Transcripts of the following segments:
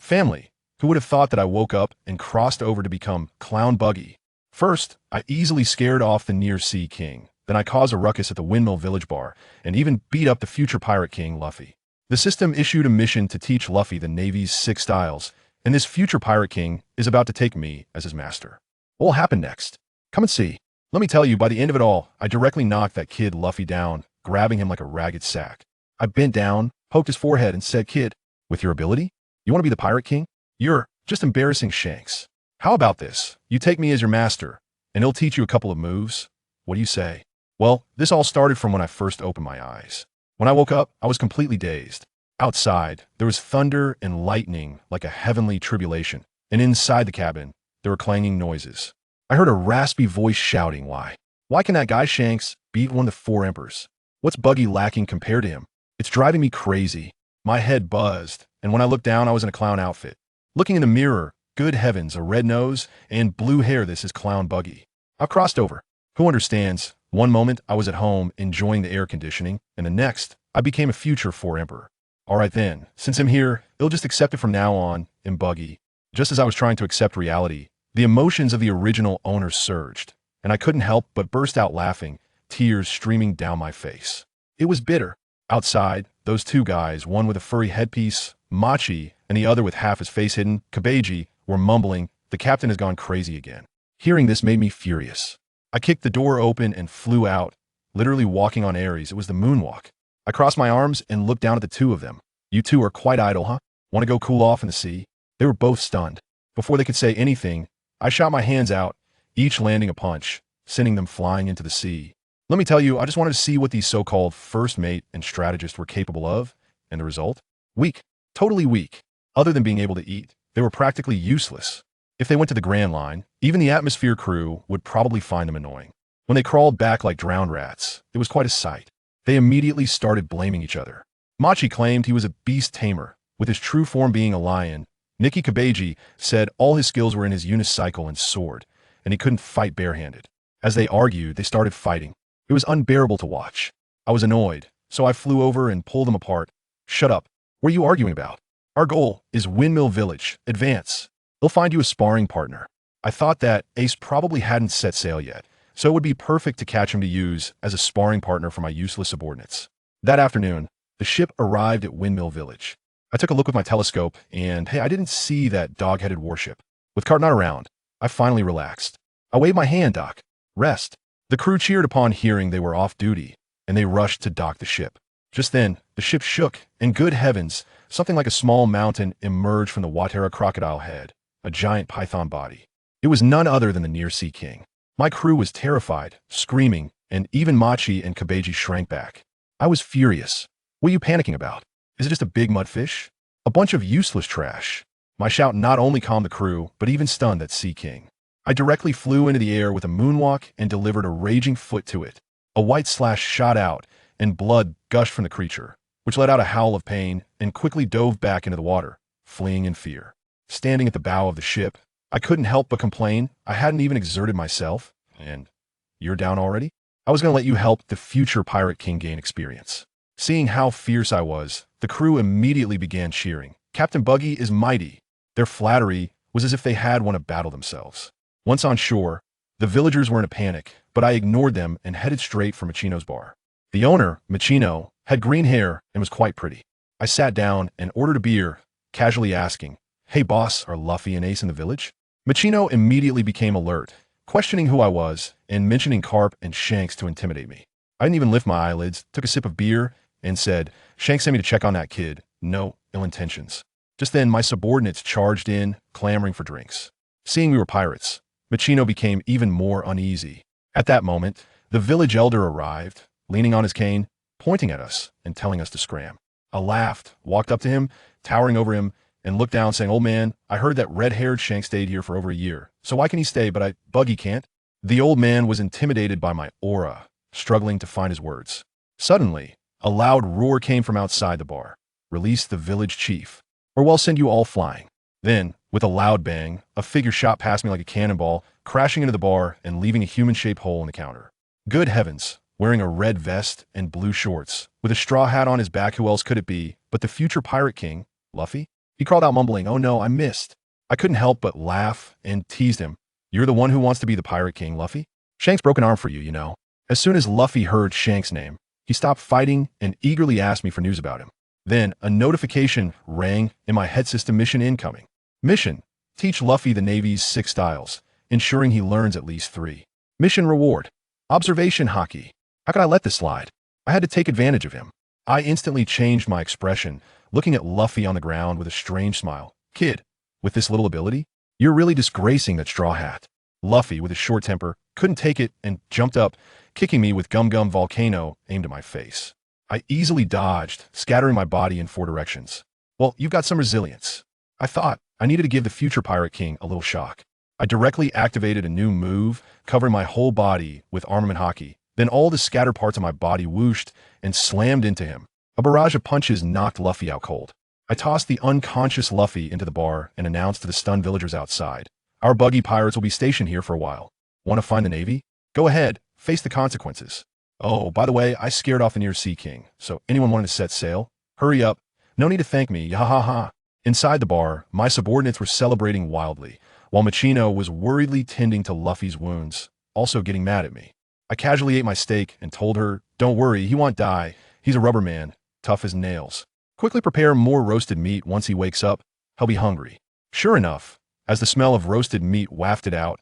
Family, who would have thought that I woke up and crossed over to become Clown Buggy? First, I easily scared off the near-sea king. Then I caused a ruckus at the Windmill Village bar and even beat up the future pirate king, Luffy. The system issued a mission to teach Luffy the Navy's 6 styles, and this future pirate king is about to take me as his master. What will happen next? Come and see. Let me tell you, by the end of it all, I directly knocked that kid Luffy down, grabbing him like a ragged sack. I bent down, poked his forehead, and said, "Kid, with your ability, you want to be the pirate king? You're just embarrassing Shanks. How about this? You take me as your master, and he'll teach you a couple of moves. What do you say?" Well, this all started from when I first opened my eyes. When I woke up, I was completely dazed. Outside, there was thunder and lightning like a heavenly tribulation, and inside the cabin, there were clanging noises. I heard a raspy voice shouting, Why can that guy Shanks beat one of the 4 emperors? What's Buggy lacking compared to him? It's driving me crazy." My head buzzed, and when I looked down, I was in a clown outfit. Looking in the mirror, good heavens, a red nose and blue hair. This is Clown Buggy. I crossed over. Who understands? One moment, I was at home enjoying the air conditioning, and the next, I became a future 4 emperor. All right then, since I'm here, it'll just accept it from now on, in Buggy. Just as I was trying to accept reality, the emotions of the original owner surged, and I couldn't help but burst out laughing, tears streaming down my face. It was bitter. Outside, those 2 guys, one with a furry headpiece, Machi, and the other with half his face hidden, Kabeji, were mumbling, "The captain has gone crazy again." Hearing this made me furious. I kicked the door open and flew out, literally walking on Aries. It was the moonwalk. I crossed my arms and looked down at the 2 of them. "You 2 are quite idle, huh? Want to go cool off in the sea?" They were both stunned. Before they could say anything, I shot my hands out, each landing a punch, sending them flying into the sea. Let me tell you, I just wanted to see what these so-called first mate and strategists were capable of, and the result? Weak. Totally weak. Other than being able to eat, they were practically useless. If they went to the Grand Line, even the atmosphere crew would probably find them annoying. When they crawled back like drowned rats, it was quite a sight. They immediately started blaming each other. Machi claimed he was a beast tamer, with his true form being a lion. Nikki Kabeji said all his skills were in his unicycle and sword, and he couldn't fight barehanded. As they argued, they started fighting. It was unbearable to watch. I was annoyed, so I flew over and pulled them apart. "Shut up. What are you arguing about? Our goal is Windmill Village. Advance. They'll find you a sparring partner." I thought that Ace probably hadn't set sail yet, so it would be perfect to catch him to use as a sparring partner for my useless subordinates. That afternoon, the ship arrived at Windmill Village. I took a look with my telescope, and hey, I didn't see that dog-headed warship. With Cart not around, I finally relaxed. I waved my hand, Doc. Rest. The crew cheered upon hearing they were off duty, and they rushed to dock the ship. Just then, the ship shook, and good heavens, something like a small mountain emerged from the Watera crocodile head, a giant python body. It was none other than the near-sea king. My crew was terrified, screaming, and even Machi and Kabeji shrank back. I was furious. "What are you panicking about? Is it just a big mudfish? A bunch of useless trash." My shout not only calmed the crew, but even stunned that sea king. I directly flew into the air with a moonwalk and delivered a raging foot to it. A white slash shot out, and blood gushed from the creature, which let out a howl of pain and quickly dove back into the water, fleeing in fear. Standing at the bow of the ship, I couldn't help but complain. I hadn't even exerted myself, and "You're down already? I was going to let you help the future Pirate King gain experience." Seeing how fierce I was, the crew immediately began cheering. "Captain Buggy is mighty." Their flattery was as if they had won a battle themselves. Once on shore, the villagers were in a panic, but I ignored them and headed straight for Machino's bar. The owner, Machino, had green hair and was quite pretty. I sat down and ordered a beer, casually asking, "Hey boss, are Luffy and Ace in the village?" Machino immediately became alert, questioning who I was and mentioning Carp and Shanks to intimidate me. I didn't even lift my eyelids, took a sip of beer, and said, "Shanks sent me to check on that kid. No ill intentions." Just then, my subordinates charged in, clamoring for drinks. Seeing we were pirates, Machino became even more uneasy. At that moment, the village elder arrived, leaning on his cane, pointing at us and telling us to scram. I laughed, walked up to him, towering over him, and looked down saying, "Old man, I heard that red-haired Shanks stayed here for over a year, so why can he stay but Buggy can't?" The old man was intimidated by my aura, struggling to find his words. Suddenly, a loud roar came from outside the bar. "Release the village chief, or we'll send you all flying." Then, with a loud bang, a figure shot past me like a cannonball, crashing into the bar and leaving a human-shaped hole in the counter. Good heavens, wearing a red vest and blue shorts, with a straw hat on his back, who else could it be but the future Pirate King, Luffy? He crawled out mumbling, "Oh no, I missed." I couldn't help but laugh and teased him. "You're the one who wants to be the Pirate King, Luffy? Shanks broke an arm for you, you know." As soon as Luffy heard Shanks' name, he stopped fighting and eagerly asked me for news about him. Then a notification rang in my head system: mission incoming. Mission: teach Luffy the Navy's 6 styles, ensuring he learns at least 3. Mission reward: observation hockey. How could I let this slide? I had to take advantage of him. I instantly changed my expression, looking at Luffy on the ground with a strange smile. "Kid, with this little ability, you're really disgracing that straw hat." Luffy, with his short temper, couldn't take it and jumped up, kicking me with Gum Gum Volcano aimed at my face. I easily dodged, scattering my body in 4 directions. "Well, you've got some resilience." I thought I needed to give the future Pirate King a little shock. I directly activated a new move, covering my whole body with armament hockey. Then all the scattered parts of my body whooshed and slammed into him. A barrage of punches knocked Luffy out cold. I tossed the unconscious Luffy into the bar and announced to the stunned villagers outside, "Our Buggy pirates will be stationed here for a while. Want to find the Navy? Go ahead, face the consequences. Oh, by the way, I scared off the near Sea King, so anyone wanting to set sail? Hurry up. No need to thank me, ha ha ha." Inside the bar, my subordinates were celebrating wildly, while Machino was worriedly tending to Luffy's wounds, also getting mad at me. I casually ate my steak and told her, "Don't worry, he won't die. He's a rubber man, tough as nails. Quickly prepare more roasted meat. Once he wakes up, he'll be hungry." Sure enough, as the smell of roasted meat wafted out,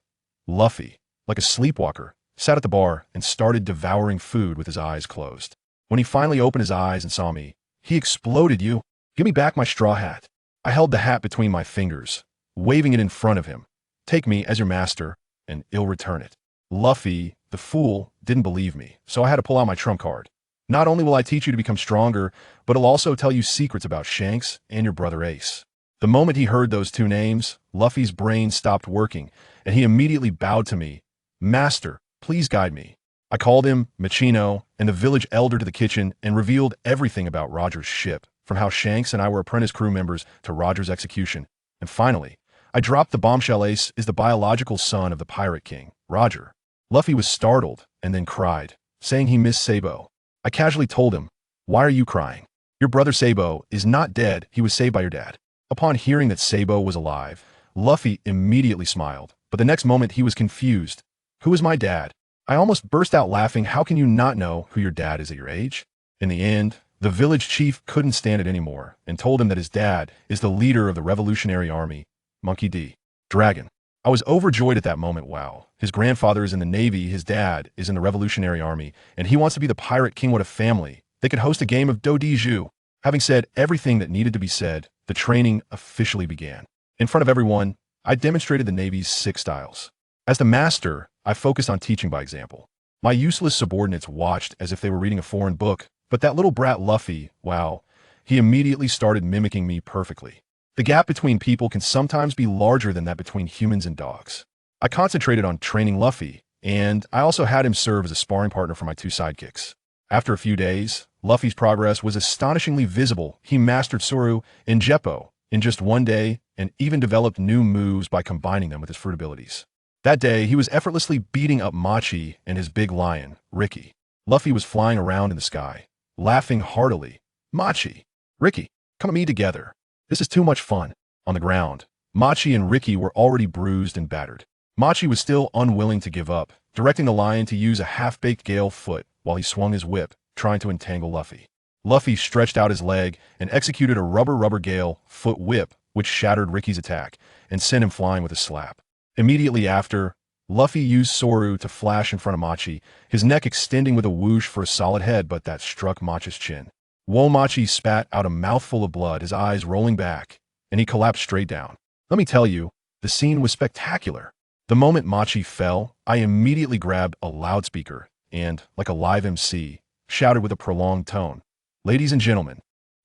Luffy, like a sleepwalker, sat at the bar and started devouring food with his eyes closed. When he finally opened his eyes and saw me, he exploded. "You, give me back my straw hat." I held the hat between my fingers, waving it in front of him. "Take me as your master, and I'll return it." Luffy, the fool, didn't believe me, so I had to pull out my trump card. "Not only will I teach you to become stronger, but I'll also tell you secrets about Shanks and your brother Ace." The moment he heard those 2 names, Luffy's brain stopped working, and he immediately bowed to me. "Master, please guide me." I called him Machino and the village elder to the kitchen and revealed everything about Roger's ship, from how Shanks and I were apprentice crew members to Roger's execution. And finally, I dropped the bombshell: Ace is the biological son of the Pirate King, Roger. Luffy was startled and then cried, saying he missed Sabo. I casually told him, "Why are you crying? Your brother Sabo is not dead. He was saved by your dad." Upon hearing that Sabo was alive, Luffy immediately smiled, but the next moment he was confused. "Who is my dad?" I almost burst out laughing. "How can you not know who your dad is at your age?" In the end, the village chief couldn't stand it anymore and told him that his dad is the leader of the Revolutionary Army, Monkey D. Dragon. I was overjoyed at that moment. Wow, his grandfather is in the Navy, his dad is in the Revolutionary Army, and he wants to be the Pirate King. What a family. They could host a game of Do-Di-Ju. Having said everything that needed to be said, the training officially began. In front of everyone, I demonstrated the Navy's 6 styles. As the master, I focused on teaching by example. My useless subordinates watched as if they were reading a foreign book, but that little brat Luffy, wow, he immediately started mimicking me perfectly. The gap between people can sometimes be larger than that between humans and dogs. I concentrated on training Luffy, and I also had him serve as a sparring partner for my 2 sidekicks. After a few days, Luffy's progress was astonishingly visible. He mastered Soru and Jeppo in just 1 day and even developed new moves by combining them with his fruit abilities. That day, he was effortlessly beating up Machi and his big lion, Ricky. Luffy was flying around in the sky, laughing heartily. "Machi, Ricky, come at me together. This is too much fun." On the ground, Machi and Ricky were already bruised and battered. Machi was still unwilling to give up, directing the lion to use a half-baked gale foot while he swung his whip, trying to entangle Luffy. Luffy stretched out his leg and executed a rubber gale foot whip, which shattered Ricky's attack and sent him flying with a slap. Immediately after, Luffy used Soru to flash in front of Machi, his neck extending with a whoosh for a solid head, but that struck Machi's chin. Machi spat out a mouthful of blood, his eyes rolling back, and he collapsed straight down. Let me tell you, the scene was spectacular. The moment Machi fell, I immediately grabbed a loudspeaker and, like a live MC, shouted with a prolonged tone, "Ladies and gentlemen,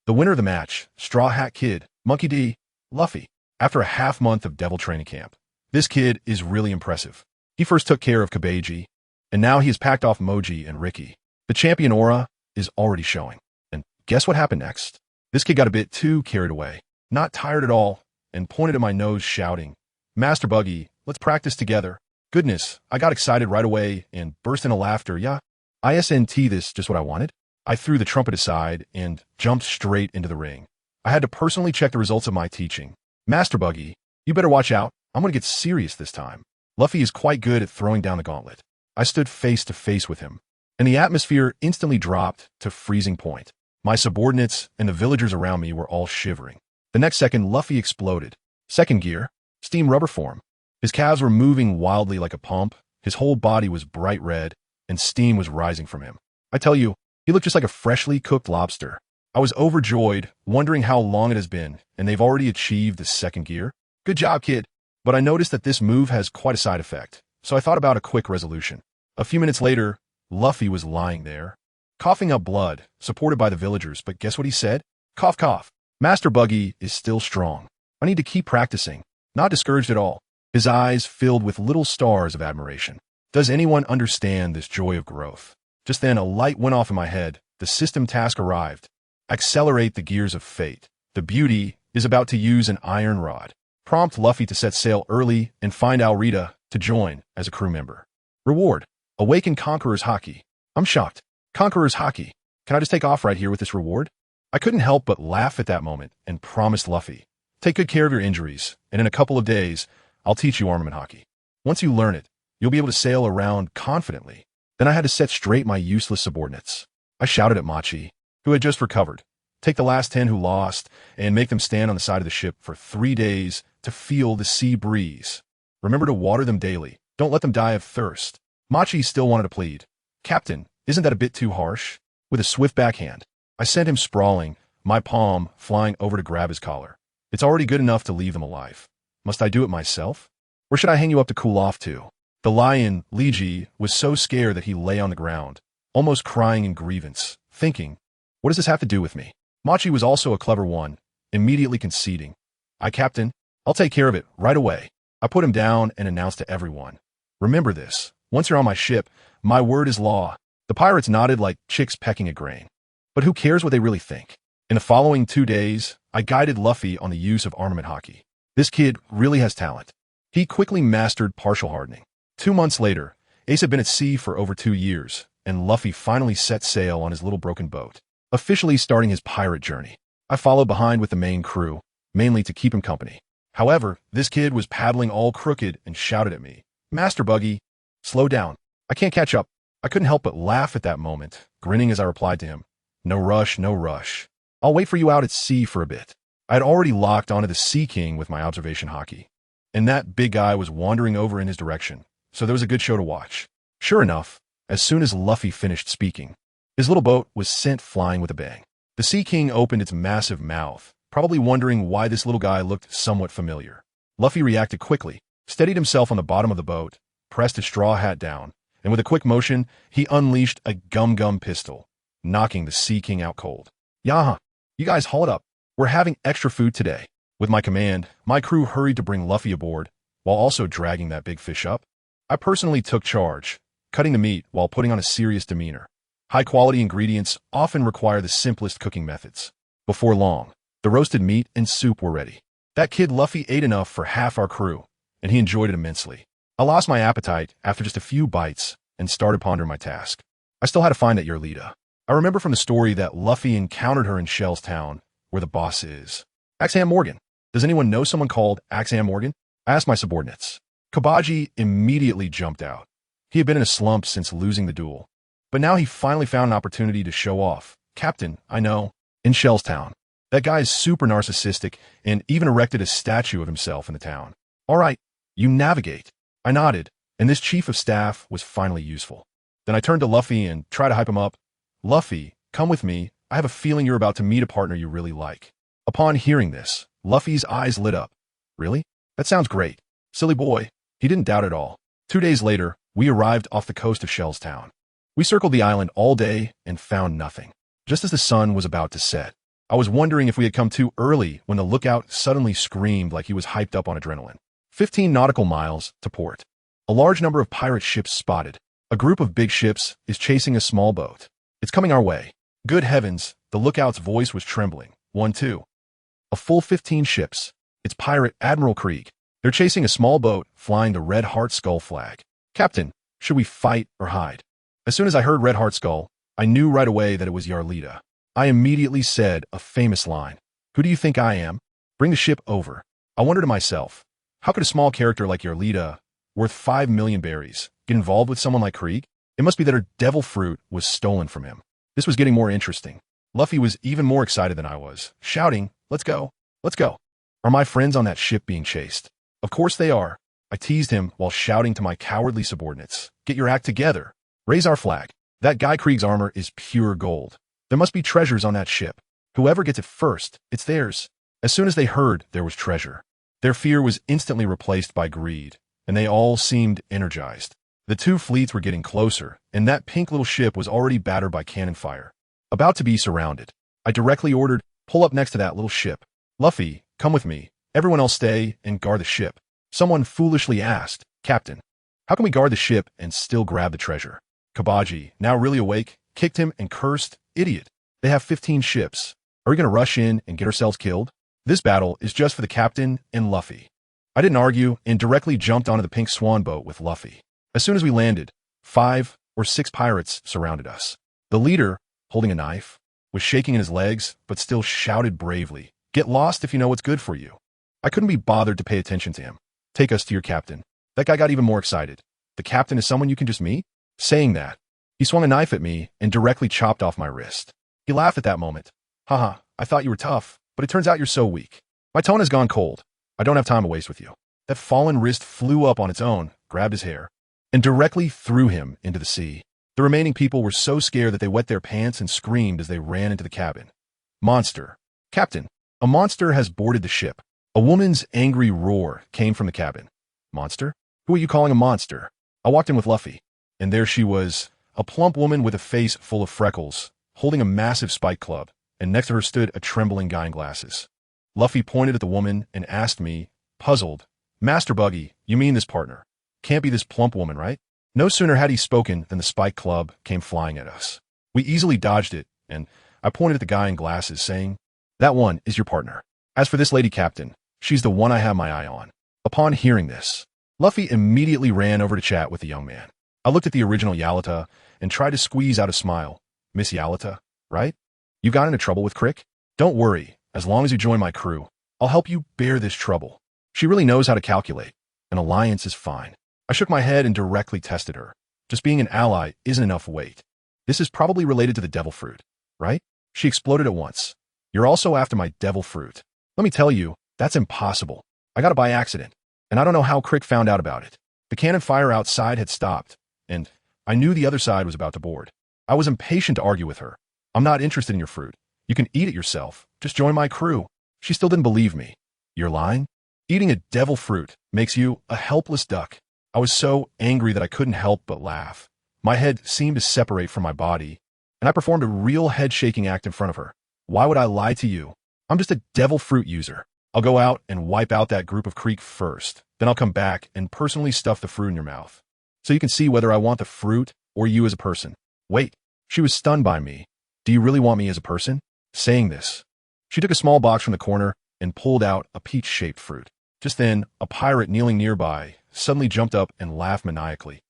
the winner of the match, Straw Hat Kid, Monkey D, Luffy." After a half-month of devil training camp, this kid is really impressive. He first took care of Kabeji, and now he has packed off Moji and Ricky. The champion aura is already showing. And guess what happened next? This kid got a bit too carried away, not tired at all, and pointed at my nose shouting, "Master Buggy, let's practice together." Goodness, I got excited right away and burst into laughter. "Yeah, ISNT, this just what I wanted." I threw the trumpet aside and jumped straight into the ring. I had to personally check the results of my teaching. Master Buggy, you better watch out. I'm going to get serious this time. Luffy is quite good at throwing down the gauntlet. I stood face to face with him, and the atmosphere instantly dropped to freezing point. My subordinates and the villagers around me were all shivering. The next second, Luffy exploded. Second gear, steam rubber form. His calves were moving wildly like a pump. His whole body was bright red, and steam was rising from him. I tell you, he looked just like a freshly cooked lobster. I was overjoyed, wondering how long it has been, and they've already achieved the second gear. Good job, kid. But I noticed that this move has quite a side effect, so I thought about a quick resolution. A few minutes later, Luffy was lying there, coughing up blood, supported by the villagers, but guess what he said? Cough, cough. Master Buggy is still strong. I need to keep practicing. Not discouraged at all. His eyes filled with little stars of admiration. Does anyone understand this joy of growth? Just then, a light went off in my head. The system task arrived. Accelerate the gears of fate. The beauty is about to use an iron rod. Prompt Luffy to set sail early and find Alrita to join as a crew member. Reward: Awaken Conqueror's Haki. I'm shocked. Conqueror's Haki. Can I just take off right here with this reward? I couldn't help but laugh at that moment and promised Luffy, take good care of your injuries, and in a couple of days, I'll teach you armament Haki. Once you learn it, you'll be able to sail around confidently. Then I had to set straight my useless subordinates. I shouted at Machi, who had just recovered. Take the last 10 who lost and make them stand on the side of the ship for 3 days to feel the sea breeze. Remember to water them daily. Don't let them die of thirst. Machi still wanted to plead. Captain, isn't that a bit too harsh? With a swift backhand, I sent him sprawling, my palm flying over to grab his collar. It's already good enough to leave them alive. Must I do it myself? Or should I hang you up to cool off too? The lion, Liji, was so scared that he lay on the ground, almost crying in grievance, thinking, what does this have to do with me? Machi was also a clever one, immediately conceding. Captain, I'll take care of it right away. I put him down and announced to everyone. Remember this, once you're on my ship, my word is law. The pirates nodded like chicks pecking at grain. But who cares what they really think? In the following 2 days, I guided Luffy on the use of armament Haki. This kid really has talent. He quickly mastered partial hardening. 2 months later, Ace had been at sea for over 2 years, and Luffy finally set sail on his little broken boat, officially starting his pirate journey. I followed behind with the main crew, mainly to keep him company. However, this kid was paddling all crooked and shouted at me, Master Buggy, slow down. I can't catch up. I couldn't help but laugh at that moment, grinning as I replied to him, no rush, no rush. I'll wait for you out at sea for a bit. I had already locked onto the Sea King with my observation Haki, and that big guy was wandering over in his direction, so there was a good show to watch. Sure enough, as soon as Luffy finished speaking, his little boat was sent flying with a bang. The Sea King opened its massive mouth, probably wondering why this little guy looked somewhat familiar. Luffy reacted quickly, steadied himself on the bottom of the boat, pressed his straw hat down, and with a quick motion, he unleashed a gum-gum pistol, knocking the Sea King out cold. Yaha, you guys haul it up. We're having extra food today. With my command, my crew hurried to bring Luffy aboard, while also dragging that big fish up. I personally took charge, cutting the meat while putting on a serious demeanor. High-quality ingredients often require the simplest cooking methods. Before long, the roasted meat and soup were ready. That kid Luffy ate enough for half our crew, and he enjoyed it immensely. I lost my appetite after just a few bites and started pondering my task. I still had to find that Yarlita. I remember from the story that Luffy encountered her in Shell's Town, where the boss is. Axam Morgan. Does anyone know someone called Axam Morgan? I asked my subordinates. Kabaji immediately jumped out. He had been in a slump since losing the duel, but now he finally found an opportunity to show off. Captain, I know, in Shell's Town. That guy is super narcissistic and even erected a statue of himself in the town. All right, you navigate. I nodded, and this chief of staff was finally useful. Then I turned to Luffy and tried to hype him up. Luffy, come with me. I have a feeling you're about to meet a partner you really like. Upon hearing this, Luffy's eyes lit up. Really? That sounds great. Silly boy. He didn't doubt at all. 2 days later, we arrived off the coast of Shell's Town. We circled the island all day and found nothing. Just as the sun was about to set, I was wondering if we had come too early when the lookout suddenly screamed like he was hyped up on adrenaline. 15 nautical miles to port. A large number of pirate ships spotted. A group of big ships is chasing a small boat. It's coming our way. Good heavens, the lookout's voice was trembling. 1, 2. A full 15 ships. It's Pirate Admiral Krieg. They're chasing a small boat flying the Red Heart Skull flag. Captain, should we fight or hide? As soon as I heard Red Heart Skull, I knew right away that it was Yarlita. I immediately said a famous line. Who do you think I am? Bring the ship over. I wonder to myself, how could a small character like Yarlita, worth 5 million berries, get involved with someone like Krieg? It must be that her devil fruit was stolen from him. This was getting more interesting. Luffy was even more excited than I was, shouting, "Let's go! Let's go!" Are my friends on that ship being chased? Of course they are. I teased him while shouting to my cowardly subordinates, "Get your act together! Raise our flag! That guy Krieg's armor is pure gold. There must be treasures on that ship. Whoever gets it first, it's theirs." As soon as they heard there was treasure, their fear was instantly replaced by greed, and they all seemed energized. The two fleets were getting closer, and that pink little ship was already battered by cannon fire, about to be surrounded. I directly ordered, "Pull up next to that little ship. Luffy, come with me. Everyone else stay and guard the ship." Someone foolishly asked, "Captain, how can we guard the ship and still grab the treasure?" Kabaji, now really awake, kicked him and cursed, "Idiot. They have 15 ships. Are we going to rush in and get ourselves killed? This battle is just for the captain and Luffy." I didn't argue and directly jumped onto the pink swan boat with Luffy. As soon as we landed, 5 or 6 pirates surrounded us. The leader, holding a knife, was shaking in his legs but still shouted bravely, "Get lost if you know what's good for you." I couldn't be bothered to pay attention to him. "Take us to your captain." That guy got even more excited. "The captain is someone you can just meet?" Saying that, he swung a knife at me and directly chopped off my wrist. He laughed at that moment. "Haha, I thought you were tough, but it turns out you're so weak. My tone has gone cold. I don't have time to waste with you." That fallen wrist flew up on its own, grabbed his hair, and directly threw him into the sea. The remaining people were so scared that they wet their pants and screamed as they ran into the cabin. "Monster. Captain, a monster has boarded the ship." A woman's angry roar came from the cabin. "Monster? Who are you calling a monster?" I walked in with Luffy, and there she was, a plump woman with a face full of freckles, holding a massive spike club, and next to her stood a trembling guy in glasses. Luffy pointed at the woman and asked me, puzzled, "Master Buggy, you mean this partner? Can't be this plump woman, right?" No sooner had he spoken than the spike club came flying at us. We easily dodged it, and I pointed at the guy in glasses, saying, "That one is your partner. As for this lady captain, she's the one I have my eye on." Upon hearing this, Luffy immediately ran over to chat with the young man. I looked at the original Yarlita and tried to squeeze out a smile. "Miss Yarlita, right? You got into trouble with Krieg? Don't worry, as long as you join my crew, I'll help you bear this trouble. She really knows how to calculate. An alliance is fine." I shook my head and directly tested her. Just being an ally isn't enough weight. "This is probably related to the devil fruit, right?" She exploded at once. "You're also after my devil fruit. Let me tell you, that's impossible. I got it by accident, and I don't know how Krieg found out about it. The cannon fire outside had stopped, and I knew the other side was about to board. I was impatient to argue with her. "I'm not interested in your fruit. You can eat it yourself. Just join my crew." She still didn't believe me. "You're lying? Eating a devil fruit makes you a helpless duck." I was so angry that I couldn't help but laugh. My head seemed to separate from my body, and I performed a real head-shaking act in front of her. "Why would I lie to you? I'm just a devil fruit user. I'll go out and wipe out that group of Krieg first. Then I'll come back and personally stuff the fruit in your mouth, so you can see whether I want the fruit or you as a person." Wait, she was stunned by me. "Do you really want me as a person?" Saying this, she took a small box from the corner and pulled out a peach-shaped fruit. Just then, a pirate kneeling nearby suddenly jumped up and laughed maniacally.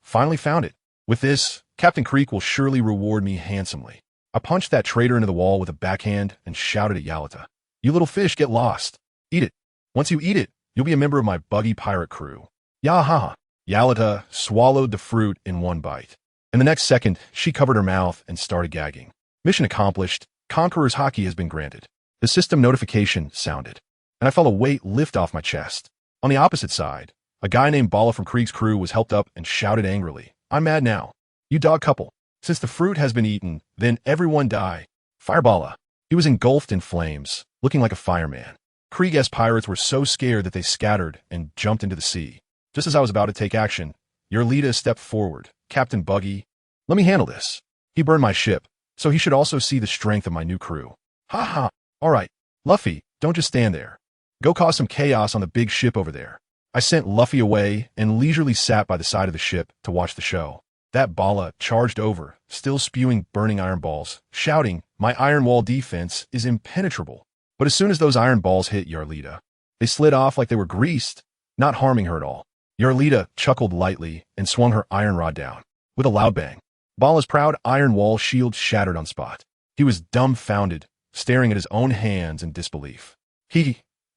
Finally found it. With this, Captain Krieg will surely reward me handsomely." I punched that traitor into the wall with a backhand and shouted at Yarlita, "You little fish, get lost. Eat it. Once you eat it, you'll be a member of my Buggy pirate crew." Yaha! Yarlita swallowed the fruit in one bite. In the next second, she covered her mouth and started gagging. Mission accomplished. Conqueror's Haki has been granted. The system notification sounded, and I felt a weight lift off my chest. On the opposite side, a guy named Bala from Krieg's crew was helped up and shouted angrily, "I'm mad now. You dog couple. Since the fruit has been eaten, then everyone die. Fire Bala." He was engulfed in flames, looking like a fireman. Krieg's pirates were so scared that they scattered and jumped into the sea. Just as I was about to take action, Yarlita stepped forward. "Captain Buggy, let me handle this. He burned my ship, so he should also see the strength of my new crew." "Ha. All right. Luffy, don't just stand there. Go cause some chaos on the big ship over there." I sent Luffy away and leisurely sat by the side of the ship to watch the show. That Bala charged over, still spewing burning iron balls, shouting, "My iron wall defense is impenetrable." But as soon as those iron balls hit Yarlita, they slid off like they were greased, not harming her at all. Yarlita chuckled lightly and swung her iron rod down. With a loud bang, Bala's proud iron wall shield shattered on spot. He was dumbfounded, staring at his own hands in disbelief.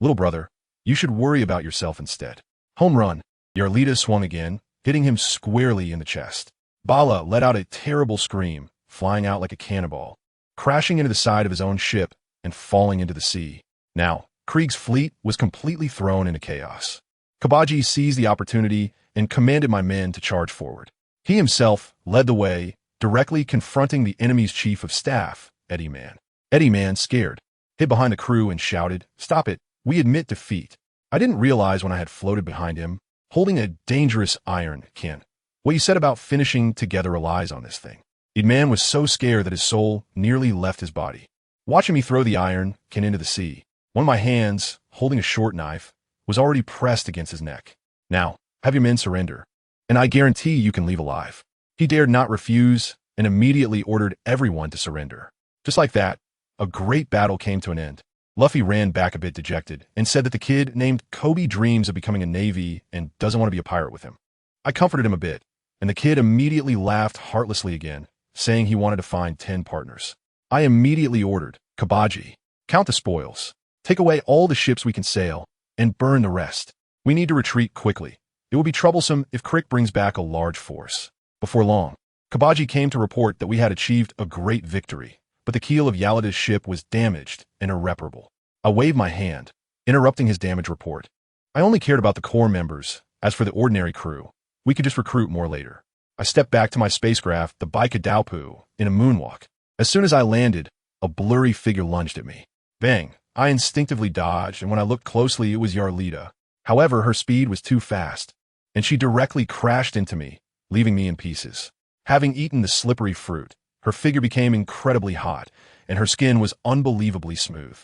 Little brother, you should worry about yourself instead. Home run. Yarlita swung again, hitting him squarely in the chest. Bala let out a terrible scream, flying out like a cannonball, crashing into the side of his own ship and falling into the sea. Now, Krieg's fleet was completely thrown into chaos. Buggy seized the opportunity and commanded my men to charge forward. He himself led the way, directly confronting the enemy's chief of staff, Eddie Man. Eddie Man, scared, hid behind the crew and shouted, "Stop it, we admit defeat." I didn't realize when I had floated behind him, holding a dangerous iron can. What you said about finishing together relies on this thing. Eddie Man was so scared that his soul nearly left his body. Watching me throw the iron can into the sea, one of my hands, holding a short knife, was already pressed against his neck. "Now, have your men surrender, and I guarantee you can leave alive." He dared not refuse and immediately ordered everyone to surrender. Just like that, a great battle came to an end. Luffy ran back a bit dejected and said that the kid named Kobe dreams of becoming a Navy and doesn't want to be a pirate with him. I comforted him a bit, and the kid immediately laughed heartlessly again, saying he wanted to find 10 partners. I immediately ordered, "Buggy, count the spoils. Take away all the ships we can sail, and burn the rest. We need to retreat quickly. It will be troublesome if Krieg brings back a large force." Before long, Buggy came to report that we had achieved a great victory, but the keel of Yarlita's ship was damaged and irreparable. I waved my hand, interrupting his damage report. I only cared about the core members. As for the ordinary crew, we could just recruit more later. I stepped back to my spacecraft, the Baikadaupu, in a moonwalk. As soon as I landed, a blurry figure lunged at me. Bang! I instinctively dodged, and when I looked closely, it was Yarlita. However, her speed was too fast, and she directly crashed into me, leaving me in pieces. Having eaten the slippery fruit, her figure became incredibly hot, and her skin was unbelievably smooth.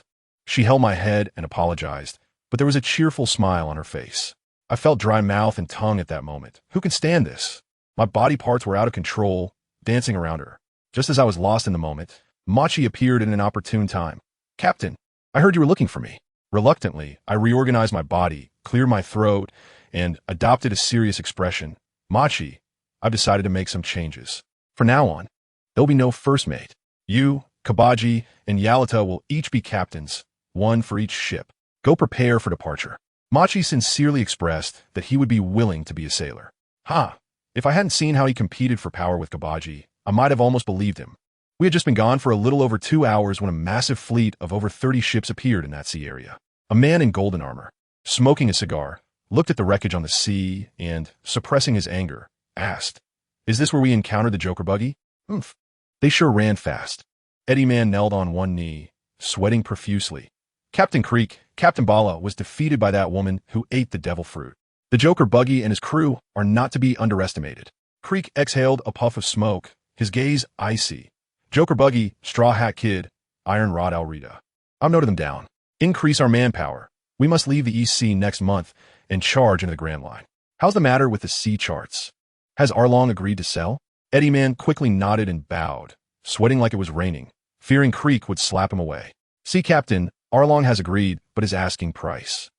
She held my head and apologized, but there was a cheerful smile on her face. I felt dry mouth and tongue at that moment. Who can stand this? My body parts were out of control, dancing around her. Just as I was lost in the moment, Machi appeared in an opportune time. "Captain, I heard you were looking for me." Reluctantly, I reorganized my body, cleared my throat, and adopted a serious expression. "Machi, I've decided to make some changes. From now on, there'll be no first mate. You, Buggy, and Yarlita will each be captains, one for each ship. Go prepare for departure." Machi sincerely expressed that he would be willing to be a sailor. If I hadn't seen how he competed for power with Buggy, I might have almost believed him. We had just been gone for a little over 2 hours when a massive fleet of over 30 ships appeared in that sea area. A man in golden armor, smoking a cigar, looked at the wreckage on the sea and, suppressing his anger, asked, "Is this where we encountered the Joker Buggy?" They sure ran fast. Eddie Man knelt on one knee, sweating profusely. Captain Krieg, Captain Bala, was defeated by that woman who ate the devil fruit. The Joker Buggy and his crew are not to be underestimated. Krieg exhaled a puff of smoke, his gaze icy. Joker Buggy, Straw Hat Kid, Iron Rod Alrita. I've noted them down. Increase our manpower. We must leave the East Sea next month and charge into the Grand Line. How's the matter with the sea charts? Has Arlong agreed to sell? Eddie Man quickly nodded and bowed, sweating like it was raining, fearing Krieg would slap him away. "Sea Captain, Arlong has agreed, but his asking price.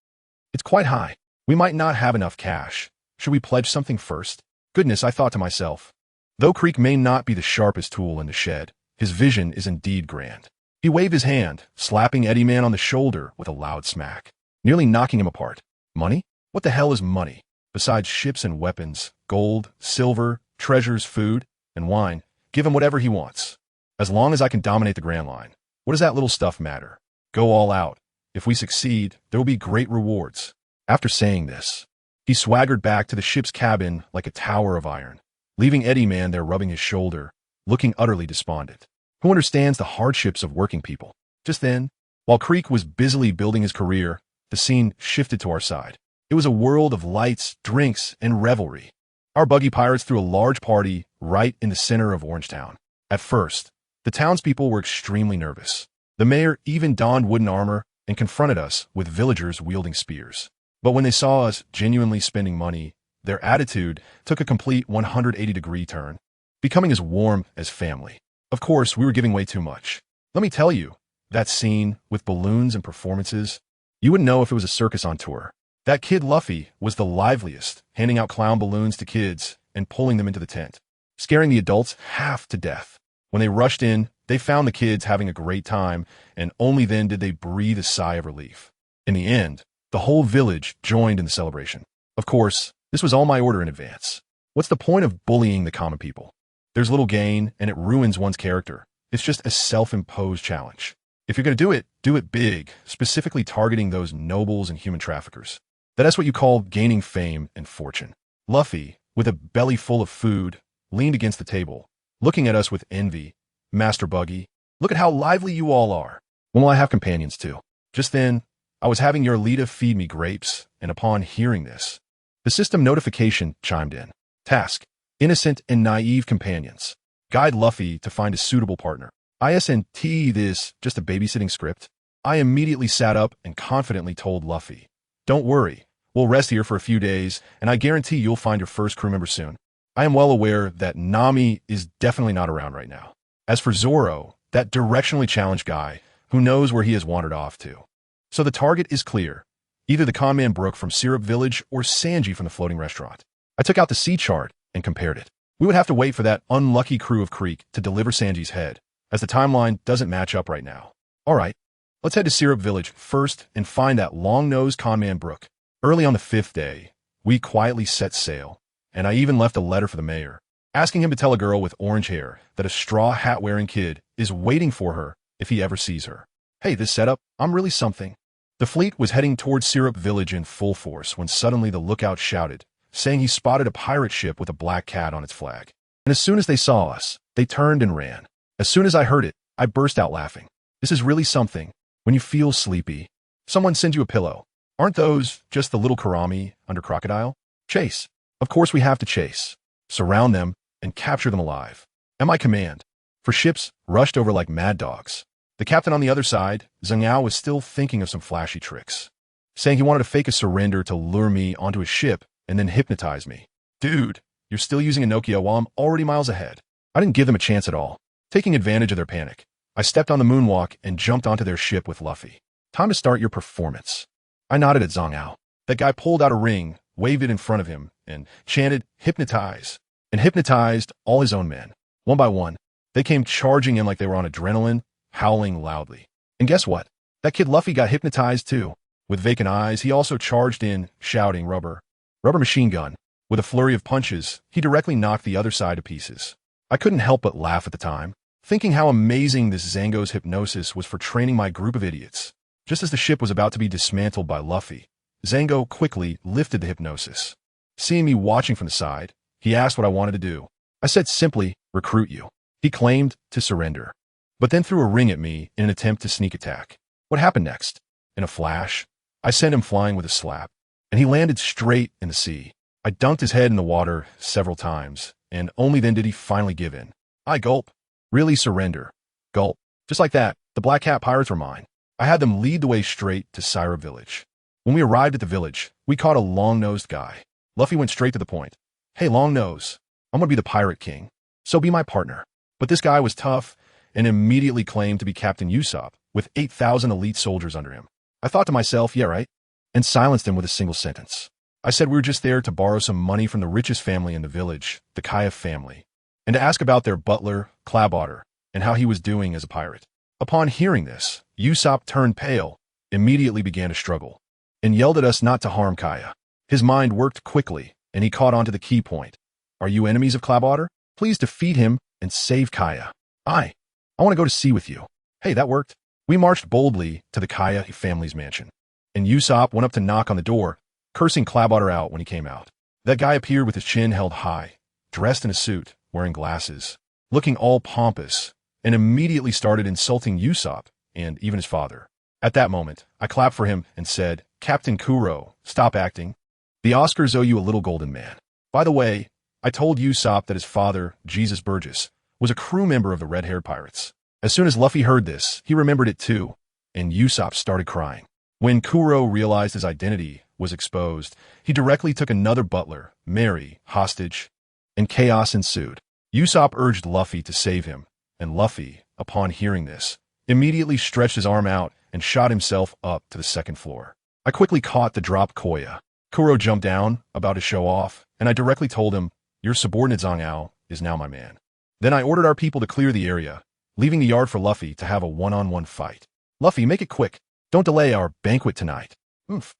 It's quite high. We might not have enough cash. Should we pledge something first?" Goodness, I thought to myself. Though Krieg may not be the sharpest tool in the shed, his vision is indeed grand. He waved his hand, slapping Eddie Man on the shoulder with a loud smack, nearly knocking him apart. "Money? What the hell is money? Besides ships and weapons, gold, silver, treasures, food, and wine, give him whatever he wants. As long as I can dominate the Grand Line, what does that little stuff matter? Go all out. If we succeed, there will be great rewards." After saying this, he swaggered back to the ship's cabin like a tower of iron, leaving Eddie Man there rubbing his shoulder, looking utterly despondent. Who understands the hardships of working people? Just then, while Krieg was busily building his career, the scene shifted to our side. It was a world of lights, drinks, and revelry. Our buggy pirates threw a large party right in the center of Orangetown. At first, the townspeople were extremely nervous. The mayor even donned wooden armor and confronted us with villagers wielding spears. But when they saw us genuinely spending money, their attitude took a complete 180-degree turn, becoming as warm as family. Of course, we were giving way too much. Let me tell you, that scene with balloons and performances, you wouldn't know if it was a circus on tour. That kid Luffy was the liveliest, handing out clown balloons to kids and pulling them into the tent, scaring the adults half to death. When they rushed in, they found the kids having a great time, and only then did they breathe a sigh of relief. In the end, the whole village joined in the celebration. Of course, this was all my order in advance. What's the point of bullying the common people? There's little gain, and it ruins one's character. It's just a self-imposed challenge. If you're going to do it big, specifically targeting those nobles and human traffickers. That's what you call gaining fame and fortune. Luffy, with a belly full of food, leaned against the table, looking at us with envy. Master Buggy, look at how lively you all are. Well, I have companions too. Just then, I was having your Lita feed me grapes, and upon hearing this, the system notification chimed in. Task: innocent and naive companions. Guide Luffy to find a suitable partner. Isn't this just a babysitting script? I immediately sat up and confidently told Luffy, don't worry, we'll rest here for a few days, and I guarantee you'll find your first crew member soon. I am well aware that Nami is definitely not around right now. As for Zoro, that directionally challenged guy, who knows where he has wandered off to. So the target is clear. Either the conman Brook from Syrup Village or Sanji from the floating restaurant. I took out the sea chart and compared it. We would have to wait for that unlucky crew of Creek to deliver Sanji's head, as the timeline doesn't match up right now. Alright, let's head to Syrup Village first and find that long-nosed conman Brook. Early on the 5th day, we quietly set sail, and I even left a letter for the mayor, asking him to tell a girl with orange hair that a straw hat-wearing kid is waiting for her if he ever sees her. Hey, this setup, I'm really something. The fleet was heading towards Syrup Village in full force when suddenly the lookout shouted, saying he spotted a pirate ship with a black cat on its flag. And as soon as they saw us, they turned and ran. As soon as I heard it, I burst out laughing. This is really something. When you feel sleepy, someone sends you a pillow. Aren't those just the little Karami under Crocodile? Chase. Of course we have to chase. Surround them and capture them alive. At my command. For ships rushed over like mad dogs. The captain on the other side, Zhang was still thinking of some flashy tricks, saying he wanted to fake a surrender to lure me onto his ship and then hypnotize me. Dude, you're still using a Nokia while I'm already miles ahead. I didn't give them a chance at all. Taking advantage of their panic, I stepped on the moonwalk and jumped onto their ship with Luffy. Time to start your performance. I nodded at Zhang. That guy pulled out a ring, waved it in front of him, and chanted, hypnotize, and hypnotized all his own men. One by one, they came charging in like they were on adrenaline, howling loudly. And guess what? That kid Luffy got hypnotized too. With vacant eyes, he also charged in, shouting rubber machine gun. With a flurry of punches, he directly knocked the other side to pieces. I couldn't help but laugh at the time, thinking how amazing this Zango's hypnosis was for training my group of idiots. Just as the ship was about to be dismantled by Luffy, Zango quickly lifted the hypnosis. Seeing me watching from the side, he asked what I wanted to do. I said simply, recruit you. He claimed to surrender, but then threw a ring at me in an attempt to sneak attack. What happened next? In a flash, I sent him flying with a slap, and he landed straight in the sea. I dunked his head in the water several times, and only then did he finally give in. I gulp. Really surrender. Gulp. Just like that, the Black Cat pirates were mine. I had them lead the way straight to Syrup Village. When we arrived at the village, we caught a long-nosed guy. Luffy went straight to the point. Hey, Long-Nose, I'm gonna be the pirate king, so be my partner. But this guy was tough and immediately claimed to be Captain Usopp with 8,000 elite soldiers under him. I thought to myself, yeah, right, and silenced him with a single sentence. I said we were just there to borrow some money from the richest family in the village, the Kaya family, and to ask about their butler, Clabotter, and how he was doing as a pirate. Upon hearing this, Usopp turned pale, immediately began to struggle, and yelled at us not to harm Kaya. His mind worked quickly, and he caught on to the key point. Are you enemies of Clabotter? Please defeat him and save Kaya. I want to go to sea with you. Hey, that worked. We marched boldly to the Kaya family's mansion, and Usopp went up to knock on the door, cursing Clabotter out when he came out. That guy appeared with his chin held high, dressed in a suit, wearing glasses, looking all pompous, and immediately started insulting Usopp and even his father. At that moment, I clapped for him and said, Captain Kuro, stop acting. The Oscars owe you a little golden man. By the way, I told Usopp that his father, Jesus Burgess, was a crew member of the red-haired pirates. As soon as Luffy heard this, he remembered it too, and Usopp started crying. When Kuro realized his identity was exposed, he directly took another butler, Mary, hostage, and chaos ensued. Usopp urged Luffy to save him, and Luffy, upon hearing this, immediately stretched his arm out and shot himself up to the second floor. I quickly caught the drop Koya. Kuro jumped down, about to show off, and I directly told him, your subordinate Zhang is now my man. Then I ordered our people to clear the area, leaving the yard for Luffy to have a one-on-one fight. Luffy, make it quick. Don't delay our banquet tonight. Oomph.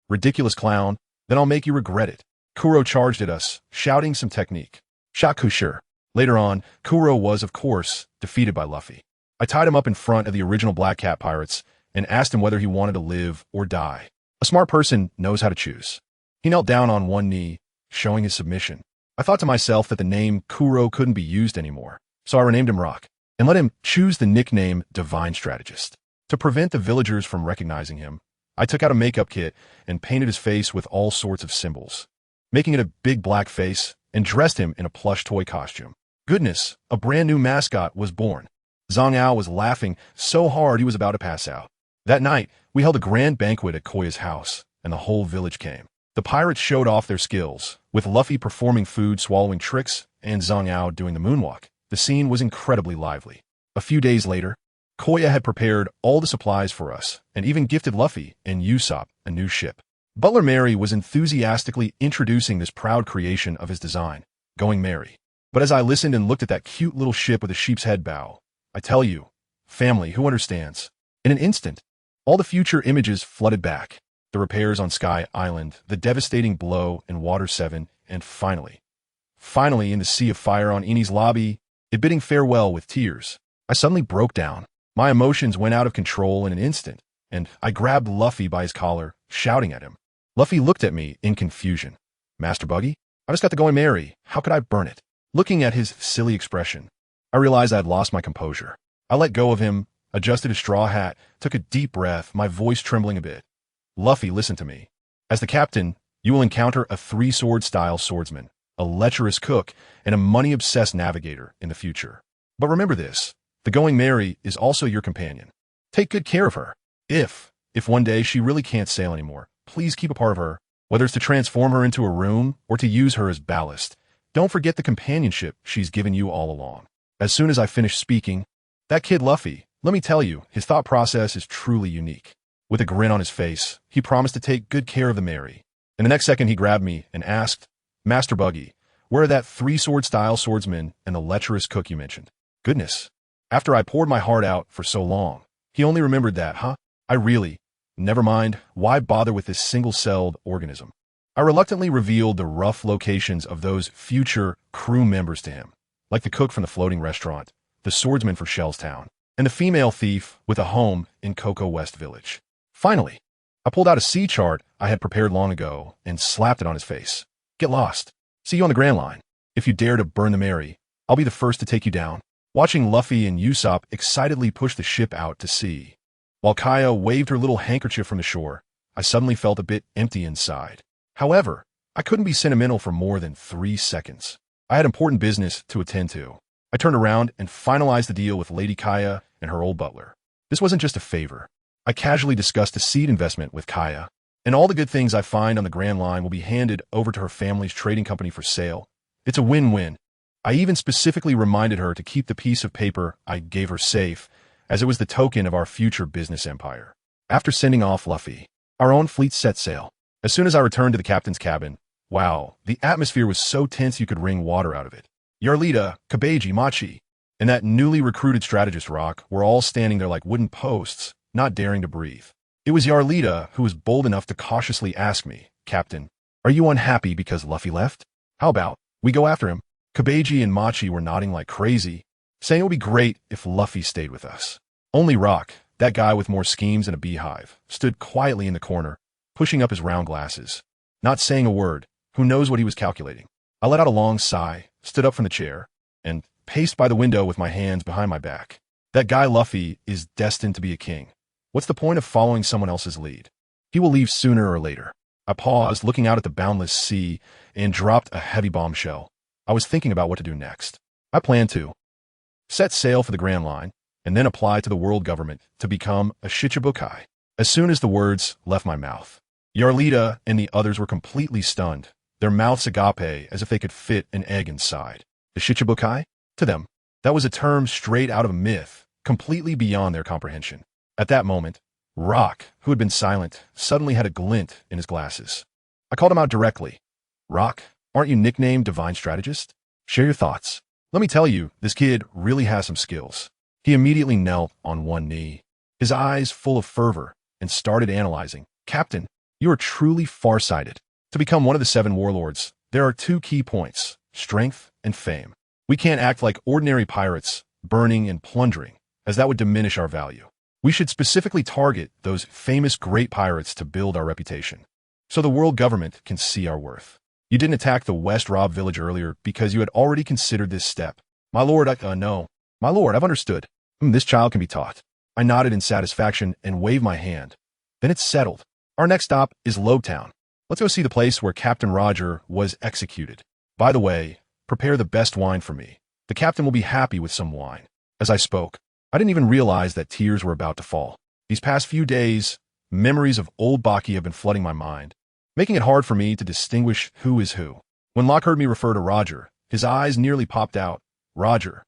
Ridiculous clown. Then I'll make you regret it. Kuro charged at us, shouting some technique. Shakusher. Later on, Kuro was, of course, defeated by Luffy. I tied him up in front of the original Black Cat pirates and asked him whether he wanted to live or die. A smart person knows how to choose. He knelt down on one knee, showing his submission. I thought to myself that the name Kuro couldn't be used anymore, so I renamed him Rock and let him choose the nickname Divine Strategist. To prevent the villagers from recognizing him, I took out a makeup kit and painted his face with all sorts of symbols, making it a big black face, and dressed him in a plush toy costume. Goodness, a brand new mascot was born. Zhang Ao was laughing so hard he was about to pass out. That night, we held a grand banquet at Koya's house, and the whole village came. The pirates showed off their skills, with Luffy performing food swallowing tricks and Zhang Ao doing the moonwalk. The scene was incredibly lively. A few days later, Koya had prepared all the supplies for us, and even gifted Luffy and Usopp a new ship. Butler Mary was enthusiastically introducing this proud creation of his design, Going Merry. But as I listened and looked at that cute little ship with a sheep's head bow, I tell you, family, who understands? In an instant, all the future images flooded back. The repairs on Sky Island, the devastating blow in Water 7, and finally in the Sea of Fire on Eni's lobby, it bidding farewell with tears. I suddenly broke down. My emotions went out of control in an instant, and I grabbed Luffy by his collar, shouting at him. Luffy looked at me in confusion. Master Buggy? I just got the Going Merry. How could I burn it? Looking at his silly expression, I realized I had lost my composure. I let go of him, adjusted his straw hat, took a deep breath, my voice trembling a bit. Luffy, listen to me. As the captain, you will encounter a three-sword-style swordsman, a lecherous cook, and a money-obsessed navigator in the future. But remember this, the Going Merry is also your companion. Take good care of her. If one day she really can't sail anymore, please keep a part of her, whether it's to transform her into a room or to use her as ballast. Don't forget the companionship she's given you all along. As soon as I finished speaking, that kid Luffy, let me tell you, his thought process is truly unique. With a grin on his face, he promised to take good care of the Mary. And the next second he grabbed me and asked, Master Buggy, where are that three-sword-style swordsman and the lecherous cook you mentioned? Goodness. After I poured my heart out for so long, he only remembered that, huh? Never mind, why bother with this single-celled organism? I reluctantly revealed the rough locations of those future crew members to him, like the cook from the floating restaurant, the swordsman for Shellstown, and the female thief with a home in Cocoa West Village. Finally, I pulled out a sea chart I had prepared long ago and slapped it on his face. Get lost. See you on the Grand Line. If you dare to burn the Mary, I'll be the first to take you down. Watching Luffy and Usopp excitedly push the ship out to sea, while Kaya waved her little handkerchief from the shore, I suddenly felt a bit empty inside. However, I couldn't be sentimental for more than 3 seconds. I had important business to attend to. I turned around and finalized the deal with Lady Kaya and her old butler. This wasn't just a favor. I casually discussed a seed investment with Kaya, and all the good things I find on the Grand Line will be handed over to her family's trading company for sale. It's a win-win. I even specifically reminded her to keep the piece of paper I gave her safe, as it was the token of our future business empire. After sending off Luffy, our own fleet set sail. As soon as I returned to the captain's cabin, wow, the atmosphere was so tense you could wring water out of it. Yarlita, Kabeji, Machi, and that newly recruited strategist Rock were all standing there like wooden posts, not daring to breathe. It was Yarlita who was bold enough to cautiously ask me, Captain, are you unhappy because Luffy left? How about we go after him? Kabeji and Machi were nodding like crazy, saying it would be great if Luffy stayed with us. Only Rock, that guy with more schemes than a beehive, stood quietly in the corner, pushing up his round glasses, not saying a word. Who knows what he was calculating? I let out a long sigh, stood up from the chair, and paced by the window with my hands behind my back. That guy Luffy is destined to be a king. What's the point of following someone else's lead? He will leave sooner or later. I paused, looking out at the boundless sea, and dropped a heavy bombshell. I was thinking about what to do next. I planned to set sail for the Grand Line, and then apply to the world government to become a Shichibukai. As soon as the words left my mouth, Yarlita and the others were completely stunned, their mouths agape as if they could fit an egg inside. The Shichibukai? To them, that was a term straight out of a myth, completely beyond their comprehension. At that moment, Rock, who had been silent, suddenly had a glint in his glasses. I called him out directly. Rock, aren't you nicknamed Divine Strategist? Share your thoughts. Let me tell you, this kid really has some skills. He immediately knelt on one knee, his eyes full of fervor, and started analyzing. Captain, you are truly farsighted. To become one of the 7 warlords, there are 2 key points: strength and fame. We can't act like ordinary pirates, burning and plundering, as that would diminish our value. We should specifically target those famous great pirates to build our reputation, so the world government can see our worth. You didn't attack the West Rob village earlier because you had already considered this step. My lord, no. My lord, I've understood. This child can be taught. I nodded in satisfaction and waved my hand. Then it's settled. Our next stop is Lowtown. Let's go see the place where Captain Roger was executed. By the way, prepare the best wine for me. The captain will be happy with some wine. As I spoke, I didn't even realize that tears were about to fall. These past few days, memories of old Buggy have been flooding my mind, making it hard for me to distinguish who is who. When Locke heard me refer to Roger, his eyes nearly popped out. Roger.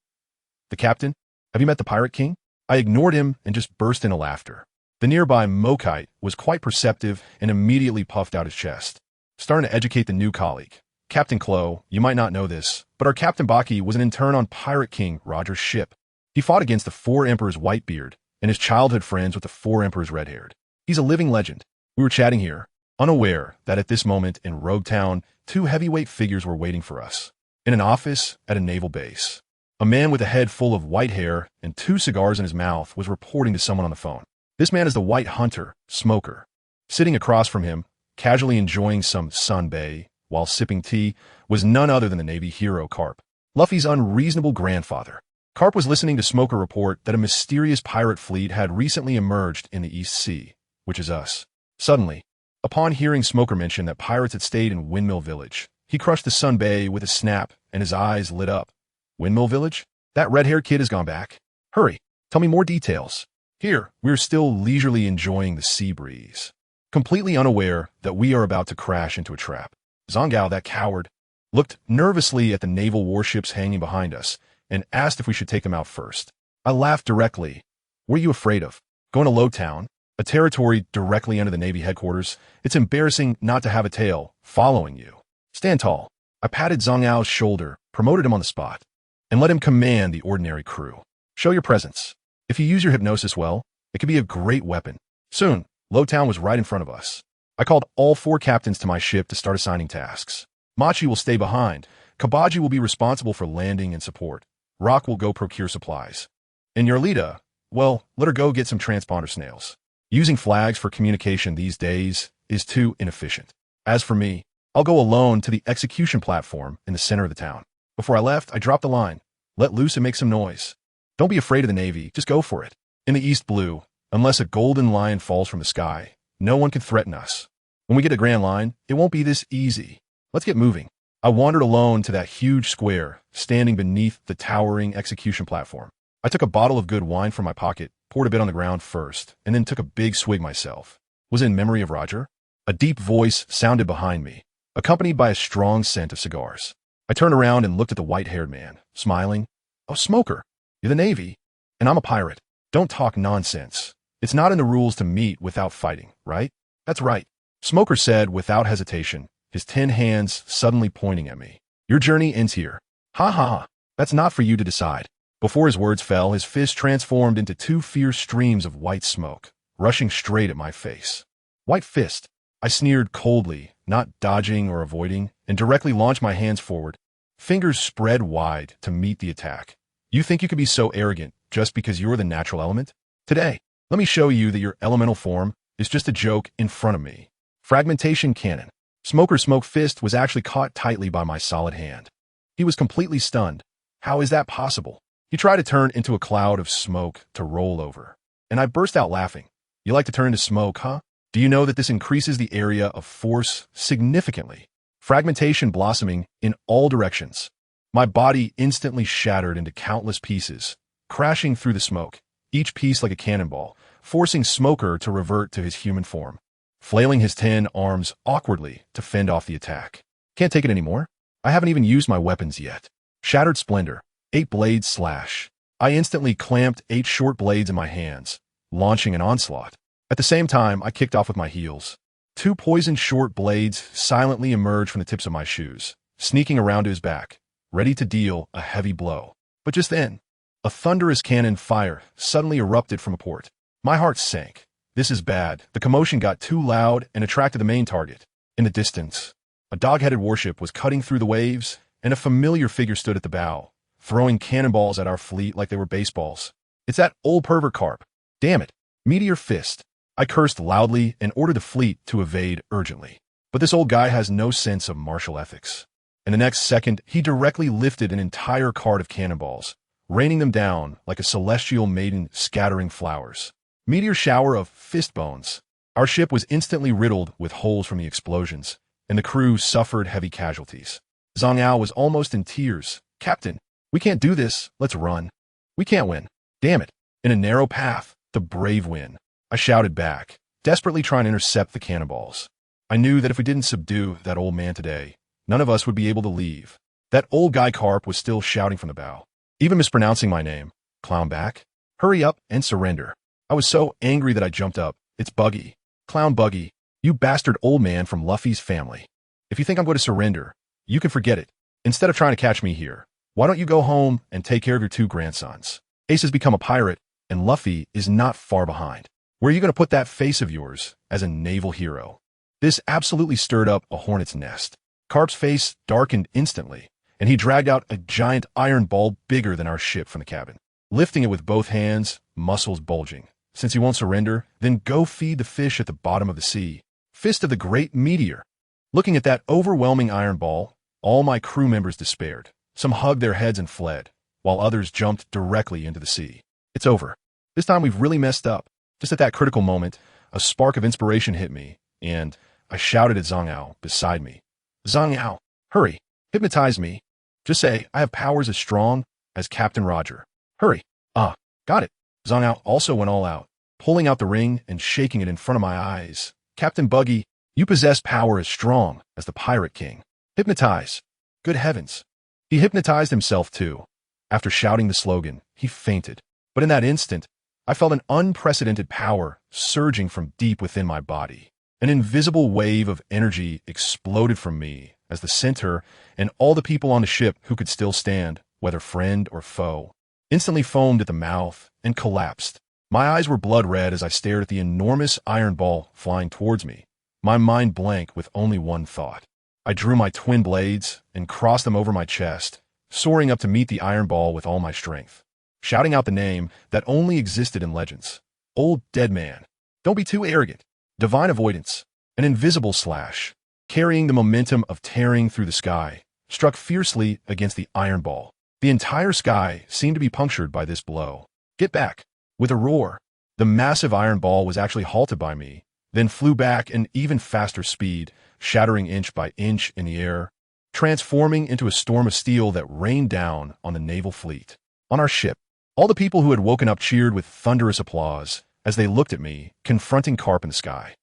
The captain? Have you met the Pirate King? I ignored him and just burst into laughter. The nearby Mokite was quite perceptive and immediately puffed out his chest, starting to educate the new colleague. Captain Clo, you might not know this, but our Captain Baki was an intern on Pirate King Roger's ship. He fought against the 4 Emperors Whitebeard and his childhood friends with the 4 Emperors Redhaired. He's a living legend. We were chatting here, unaware that at this moment in Rogue Town, 2 heavyweight figures were waiting for us. In an office at a naval base, a man with a head full of white hair and 2 cigars in his mouth was reporting to someone on the phone. This man is the White Hunter, Smoker. Sitting across from him, casually enjoying some sunbae while sipping tea, was none other than the Navy hero Carp, Luffy's unreasonable grandfather. Carp was listening to Smoker report that a mysterious pirate fleet had recently emerged in the East Sea, which is us. Suddenly, upon hearing Smoker mention that pirates had stayed in Windmill Village, he crushed the sunbae with a snap and his eyes lit up. Windmill Village? That red-haired kid has gone back. Hurry, tell me more details. Here, we're still leisurely enjoying the sea breeze, completely unaware that we are about to crash into a trap. Zhangao, that coward, looked nervously at the naval warships hanging behind us and asked if we should take them out first. I laughed directly. What are you afraid of? Going to Lowtown, a territory directly under the Navy headquarters? It's embarrassing not to have a tail following you. Stand tall. I patted Zhanghao's shoulder, promoted him on the spot, and let him command the ordinary crew. Show your presence. If you use your hypnosis well, it could be a great weapon. Soon, Lowtown was right in front of us. I called all 4 captains to my ship to start assigning tasks. Machi will stay behind. Kabaji will be responsible for landing and support. Rock will go procure supplies. And Yarlita, well, let her go get some transponder snails. Using flags for communication these days is too inefficient. As for me, I'll go alone to the execution platform in the center of the town. Before I left, I dropped the line. Let loose and make some noise. Don't be afraid of the Navy, just go for it. In the East Blue, unless a golden lion falls from the sky, no one can threaten us. When we get a Grand Line, it won't be this easy. Let's get moving. I wandered alone to that huge square, standing beneath the towering execution platform. I took a bottle of good wine from my pocket, poured a bit on the ground first, and then took a big swig myself. Was it in memory of Roger? A deep voice sounded behind me, accompanied by a strong scent of cigars. I turned around and looked at the white-haired man, smiling. Oh, Smoker. You're the Navy, and I'm a pirate. Don't talk nonsense. It's not in the rules to meet without fighting, right? That's right, Smoker said without hesitation, his 10 hands suddenly pointing at me. Your journey ends here. Ha ha ha. That's not for you to decide. Before his words fell, his fist transformed into 2 fierce streams of white smoke, rushing straight at my face. White fist. I sneered coldly, not dodging or avoiding, and directly launched my hands forward, fingers spread wide to meet the attack. You think you could be so arrogant just because you're the natural element? Today, let me show you that your elemental form is just a joke in front of me. Fragmentation cannon. Smoker's smoke fist was actually caught tightly by my solid hand. He was completely stunned. How is that possible? He tried to turn into a cloud of smoke to roll over, and I burst out laughing. You like to turn into smoke, huh? Do you know that this increases the area of force significantly? Fragmentation blossoming in all directions. My body instantly shattered into countless pieces, crashing through the smoke, each piece like a cannonball, forcing Smoker to revert to his human form, flailing his 10 arms awkwardly to fend off the attack. Can't take it anymore? I haven't even used my weapons yet. Shattered Splendor, 8 blades slash. I instantly clamped 8 short blades in my hands, launching an onslaught. At the same time, I kicked off with my heels. 2 poisoned short blades silently emerged from the tips of my shoes, sneaking around to his back. ready to deal a heavy blow. But just then, a thunderous cannon fire suddenly erupted from a port. My heart sank. This is bad. The commotion got too loud and attracted the main target. In the distance, a dog-headed warship was cutting through the waves, and a familiar figure stood at the bow, throwing cannonballs at our fleet like they were baseballs. It's that old pervert Carp. Damn it. Meteor fist. I cursed loudly and ordered the fleet to evade urgently. But this old guy has no sense of martial ethics. In the next second, he directly lifted an entire cart of cannonballs, raining them down like a celestial maiden scattering flowers. Meteor shower of fist bones. Our ship was instantly riddled with holes from the explosions, and the crew suffered heavy casualties. Zhang Ao was almost in tears. Captain, we can't do this. Let's run. We can't win. Damn it. In a narrow path, the brave win. I shouted back, desperately trying to intercept the cannonballs. I knew that if we didn't subdue that old man today, none of us would be able to leave. That old guy Carp was still shouting from the bow, even mispronouncing my name. Clown back. Hurry up and surrender. I was so angry that I jumped up. It's Buggy. Clown Buggy, you bastard old man from Luffy's family. If you think I'm going to surrender, you can forget it. Instead of trying to catch me here, why don't you go home and take care of your 2 grandsons? Ace has become a pirate, and Luffy is not far behind. Where are you going to put that face of yours as a naval hero? This absolutely stirred up a hornet's nest. Carp's face darkened instantly, and he dragged out a giant iron ball bigger than our ship from the cabin. Lifting it with both hands, muscles bulging. Since he won't surrender, then go feed the fish at the bottom of the sea. Fist of the great meteor. Looking at that overwhelming iron ball, all my crew members despaired. Some hugged their heads and fled, while others jumped directly into the sea. It's over. This time we've really messed up. Just at that critical moment, a spark of inspiration hit me, and I shouted at Zhang Ao beside me. Zhang Ao, hurry, hypnotize me. Just say I have powers as strong as Captain Roger. Hurry. Got it. Zhang Ao also went all out, pulling out the ring and shaking it in front of my eyes. Captain Buggy, you possess power as strong as the Pirate King. Hypnotize. Good heavens. He hypnotized himself too. After shouting the slogan, he fainted. But in that instant, I felt an unprecedented power surging from deep within my body. An invisible wave of energy exploded from me as the centaur and all the people on the ship who could still stand, whether friend or foe, instantly foamed at the mouth and collapsed. My eyes were blood red as I stared at the enormous iron ball flying towards me, my mind blank with only one thought. I drew my twin blades and crossed them over my chest, soaring up to meet the iron ball with all my strength, shouting out the name that only existed in legends. Old Dead Man. Don't be too arrogant. Divine Avoidance. An invisible slash, carrying the momentum of tearing through the sky, struck fiercely against the iron ball. The entire sky seemed to be punctured by this blow. Get back. With a roar, the massive iron ball was actually halted by me, then flew back an even faster speed, shattering inch by inch in the air, transforming into a storm of steel that rained down on the naval fleet. On our ship, all the people who had woken up cheered with thunderous applause as they looked at me, confronting Carp in the sky.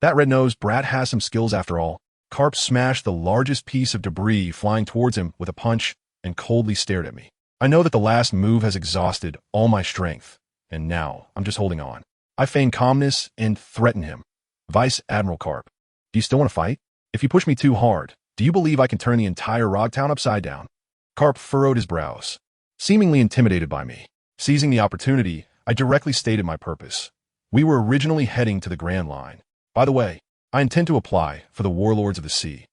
That red-nosed brat has some skills after all. Carp smashed the largest piece of debris flying towards him with a punch and coldly stared at me. I know that the last move has exhausted all my strength, and now I'm just holding on. I feign calmness and threaten him. Vice Admiral Carp, do you still want to fight? If you push me too hard, do you believe I can turn the entire Rogtown upside down? Carp furrowed his brows, seemingly intimidated by me. Seizing the opportunity, I directly stated my purpose. We were originally heading to the Grand Line. By the way, I intend to apply for the Warlords of the Sea.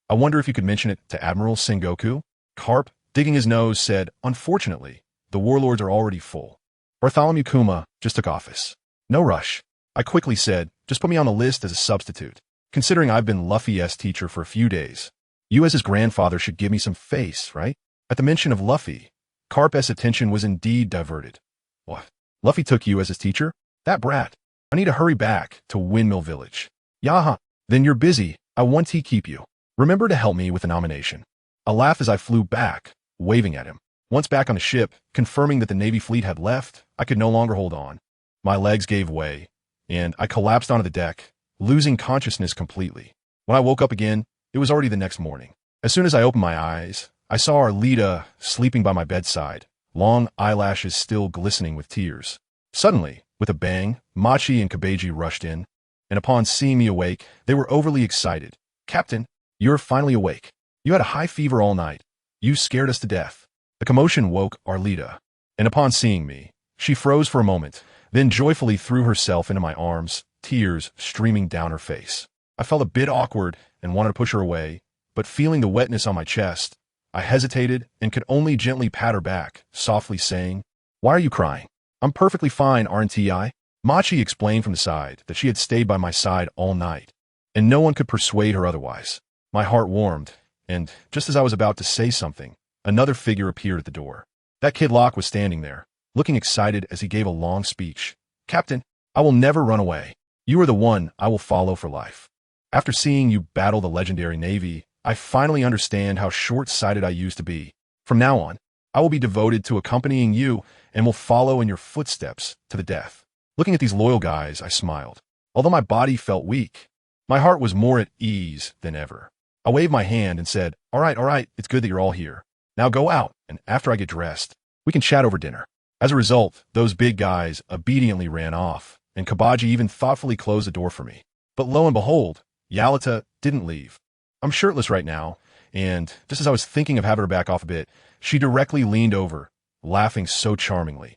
I wonder if you could mention it to Admiral Sengoku? Carp, digging his nose, said, unfortunately, the Warlords are already full. Bartholomew Kuma just took office. No rush. I quickly said, just put me on the list as a substitute. Considering I've been Luffy's teacher for a few days, you as his grandfather should give me some face, right? At the mention of Luffy, Carp's attention was indeed diverted. What? Luffy took you as his teacher? That brat. I need to hurry back to Windmill Village. Yaha. Then you're busy. I want to keep you. Remember to help me with the nomination. I laughed as I flew back, waving at him. Once back on the ship, confirming that the Navy fleet had left, I could no longer hold on. My legs gave way, and I collapsed onto the deck, losing consciousness completely. When I woke up again, it was already the next morning. As soon as I opened my eyes, I saw our Lita sleeping by my bedside, long eyelashes still glistening with tears. Suddenly, with a bang, Machi and Kabeji rushed in, and upon seeing me awake, they were overly excited. Captain, you're finally awake. You had a high fever all night. You scared us to death. The commotion woke Arlita, and upon seeing me, she froze for a moment, then joyfully threw herself into my arms, tears streaming down her face. I felt a bit awkward and wanted to push her away, but feeling the wetness on my chest, I hesitated and could only gently pat her back, softly saying, "Why are you crying? I'm perfectly fine, aren't I?" Machi explained from the side that she had stayed by my side all night, and no one could persuade her otherwise. My heart warmed, and just as I was about to say something, another figure appeared at the door. That kid Locke was standing there, looking excited as he gave a long speech. "Captain, I will never run away. You are the one I will follow for life. After seeing you battle the legendary Navy, I finally understand how short-sighted I used to be. From now on, I will be devoted to accompanying you and will follow in your footsteps to the death." Looking at these loyal guys, I smiled. Although my body felt weak, my heart was more at ease than ever. I waved my hand and said, all right, it's good that you're all here. Now go out, and after I get dressed, we can chat over dinner." As a result, those big guys obediently ran off, and Kabaji even thoughtfully closed the door for me. But lo and behold, Yalita didn't leave. I'm shirtless right now, and just as I was thinking of having her back off a bit, she directly leaned over, laughing so charmingly.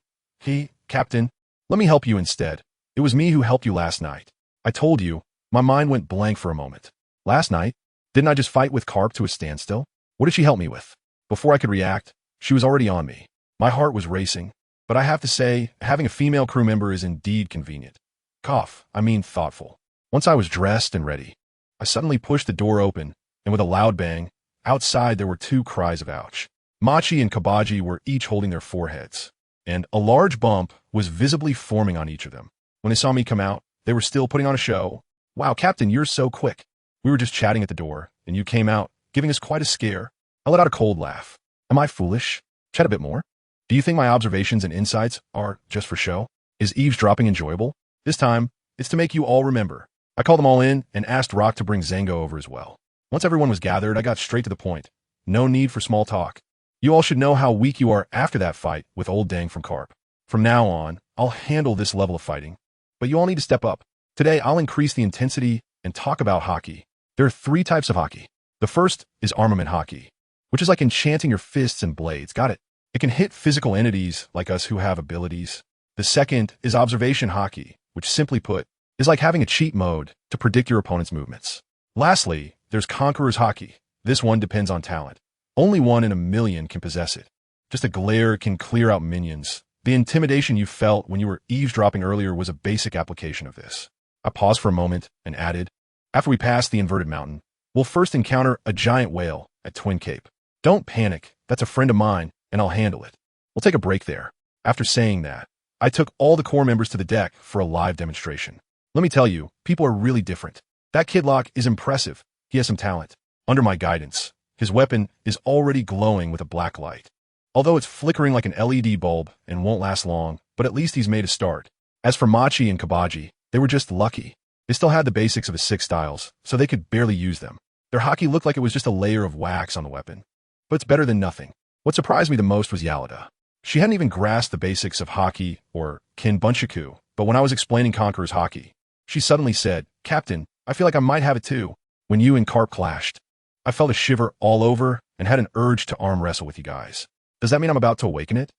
"Captain, let me help you instead. It was me who helped you last night." I told you, my mind went blank for a moment. Last night? Didn't I just fight with Carp to a standstill? What did she help me with? Before I could react, she was already on me. My heart was racing, but I have to say, having a female crew member is indeed convenient. Thoughtful. Once I was dressed and ready, I suddenly pushed the door open, and with a loud bang, outside there were two cries of ouch. Machi and Kabaji were each holding their foreheads, and a large bump was visibly forming on each of them. When they saw me come out, they were still putting on a show. "Wow, Captain, you're so quick. We were just chatting at the door, and you came out, giving us quite a scare." I let out a cold laugh. Am I foolish? Chat a bit more? Do you think my observations and insights are just for show? Is eavesdropping enjoyable? This time, it's to make you all remember. I called them all in and asked Rock to bring Zango over as well. Once everyone was gathered, I got straight to the point. No need for small talk. You all should know how weak you are after that fight with old Dang from Carp. From now on, I'll handle this level of fighting. But you all need to step up. Today, I'll increase the intensity and talk about hockey. There are 3 types of hockey. The first is armament hockey, which is like enchanting your fists and blades. Got it? It can hit physical entities like us who have abilities. The second is observation hockey, which simply put, is like having a cheat mode to predict your opponent's movements. Lastly, there's Conqueror's hockey. This one depends on talent. Only 1 in a million can possess it. Just a glare can clear out minions. The intimidation you felt when you were eavesdropping earlier was a basic application of this. I paused for a moment and added, after we pass the inverted mountain, we'll first encounter a giant whale at Twin Cape. Don't panic, that's a friend of mine, and I'll handle it. We'll take a break there. After saying that, I took all the core members to the deck for a live demonstration. Let me tell you, people are really different. That kid Locke is impressive. He has some talent. Under my guidance, his weapon is already glowing with a black light. Although it's flickering like an LED bulb and won't last long, but at least he's made a start. As for Machi and Kabaji, they were just lucky. They still had the basics of his 6 styles, so they could barely use them. Their hockey looked like it was just a layer of wax on the weapon. But it's better than nothing. What surprised me the most was Yalita. She hadn't even grasped the basics of hockey or Kinbunshiku, but when I was explaining Conqueror's hockey, she suddenly said, "Captain, I feel like I might have it too." When you and Carp clashed, I felt a shiver all over and had an urge to arm wrestle with you guys. Does that mean I'm about to awaken it?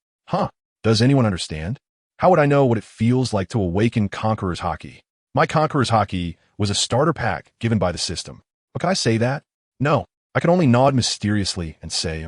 Does anyone understand? How would I know what it feels like to awaken Conqueror's hockey? My Conqueror's hockey was a starter pack given by the system. But can I say that? No, I can only nod mysteriously and say,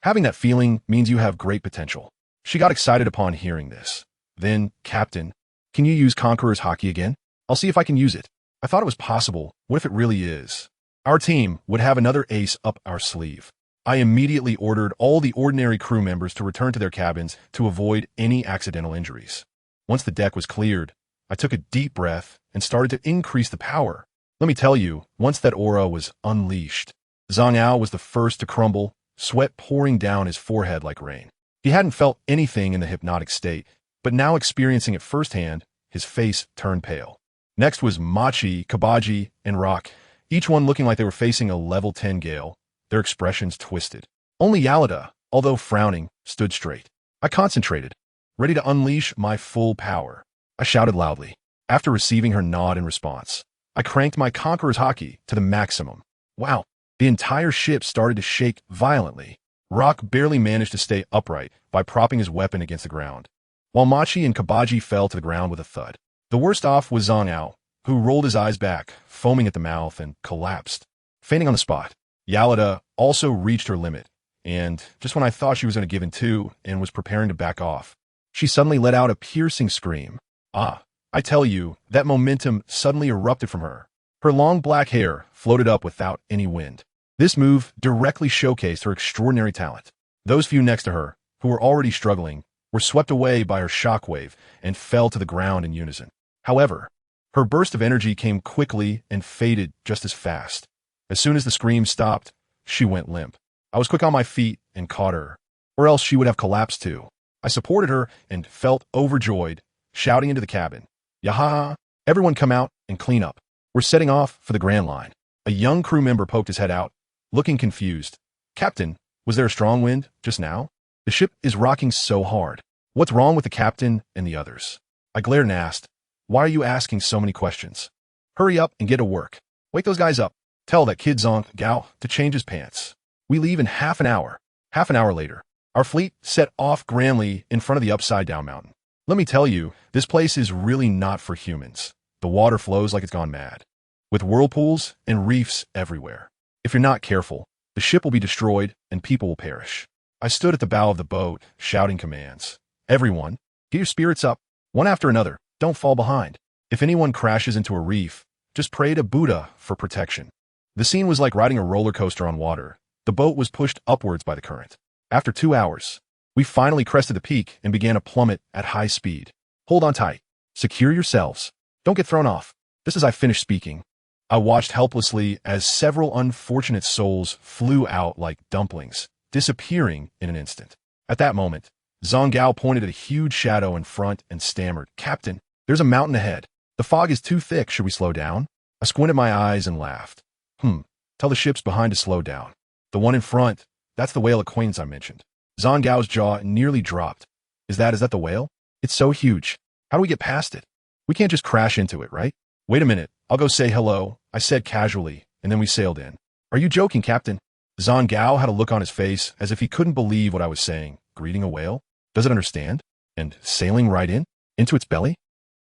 having that feeling means you have great potential. She got excited upon hearing this. Then, Captain, can you use Conqueror's hockey again? I'll see if I can use it. I thought it was possible. What if it really is? Our team would have another ace up our sleeve. I immediately ordered all the ordinary crew members to return to their cabins to avoid any accidental injuries. Once the deck was cleared, I took a deep breath and started to increase the power. Let me tell you, once that aura was unleashed, Zhang Ao was the first to crumble, sweat pouring down his forehead like rain. He hadn't felt anything in the hypnotic state, but now experiencing it firsthand, his face turned pale. Next was Machi, Kabaji, and Rock, each one looking like they were facing a level 10 gale, their expressions twisted. Only Yalita, although frowning, stood straight. I concentrated, ready to unleash my full power. I shouted loudly. After receiving her nod in response, I cranked my Conqueror's hockey to the maximum. Wow, the entire ship started to shake violently. Rock barely managed to stay upright by propping his weapon against the ground, while Machi and Kabaji fell to the ground with a thud. The worst off was Zhang Ao, who rolled his eyes back, foaming at the mouth, and collapsed, fainting on the spot. Yalida also reached her limit, and just when I thought she was going to give in too and was preparing to back off, she suddenly let out a piercing scream. Ah, I tell you, that momentum suddenly erupted from her. Her long black hair floated up without any wind. This move directly showcased her extraordinary talent. Those few next to her, who were already struggling, were swept away by her shockwave and fell to the ground in unison. However, her burst of energy came quickly and faded just as fast. As soon as the scream stopped, she went limp. I was quick on my feet and caught her, or else she would have collapsed too. I supported her and felt overjoyed, shouting into the cabin, "Yaha! Everyone come out and clean up. We're setting off for the Grand Line." A young crew member poked his head out, looking confused. "Captain, was there a strong wind just now? The ship is rocking so hard. What's wrong with the captain and the others?" I glared and asked, "Why are you asking so many questions? Hurry up and get to work. Wake those guys up. Tell that kid Zhang Gao to change his pants. We leave in half an hour." Half an hour later, our fleet set off grandly in front of the upside-down mountain. Let me tell you, this place is really not for humans. The water flows like it's gone mad, with whirlpools and reefs everywhere. If you're not careful, the ship will be destroyed and people will perish. I stood at the bow of the boat, shouting commands. "Everyone, get your spirits up, one after another. Don't fall behind. If anyone crashes into a reef, just pray to Buddha for protection." The scene was like riding a roller coaster on water. The boat was pushed upwards by the current. After 2 hours, we finally crested the peak and began a plummet at high speed. Hold on tight. Secure yourselves. Don't get thrown off. Just as I finished speaking, I watched helplessly as several unfortunate souls flew out like dumplings, disappearing in an instant. At that moment, Zhang Gao pointed at a huge shadow in front and stammered, "Captain, there's a mountain ahead. The fog is too thick. Should we slow down?" I squinted my eyes and laughed. Tell the ships behind to slow down. The one in front, that's the whale acquaintance I mentioned." Zhang Gao's jaw nearly dropped. Is that the whale? It's so huge. How do we get past it? We can't just crash into it, right? Wait a minute. I'll go say hello, I said casually, and then we sailed in. Are you joking, Captain? Zhang Gao had a look on his face as if he couldn't believe what I was saying. Greeting a whale? Does it understand? And sailing right in? Into its belly?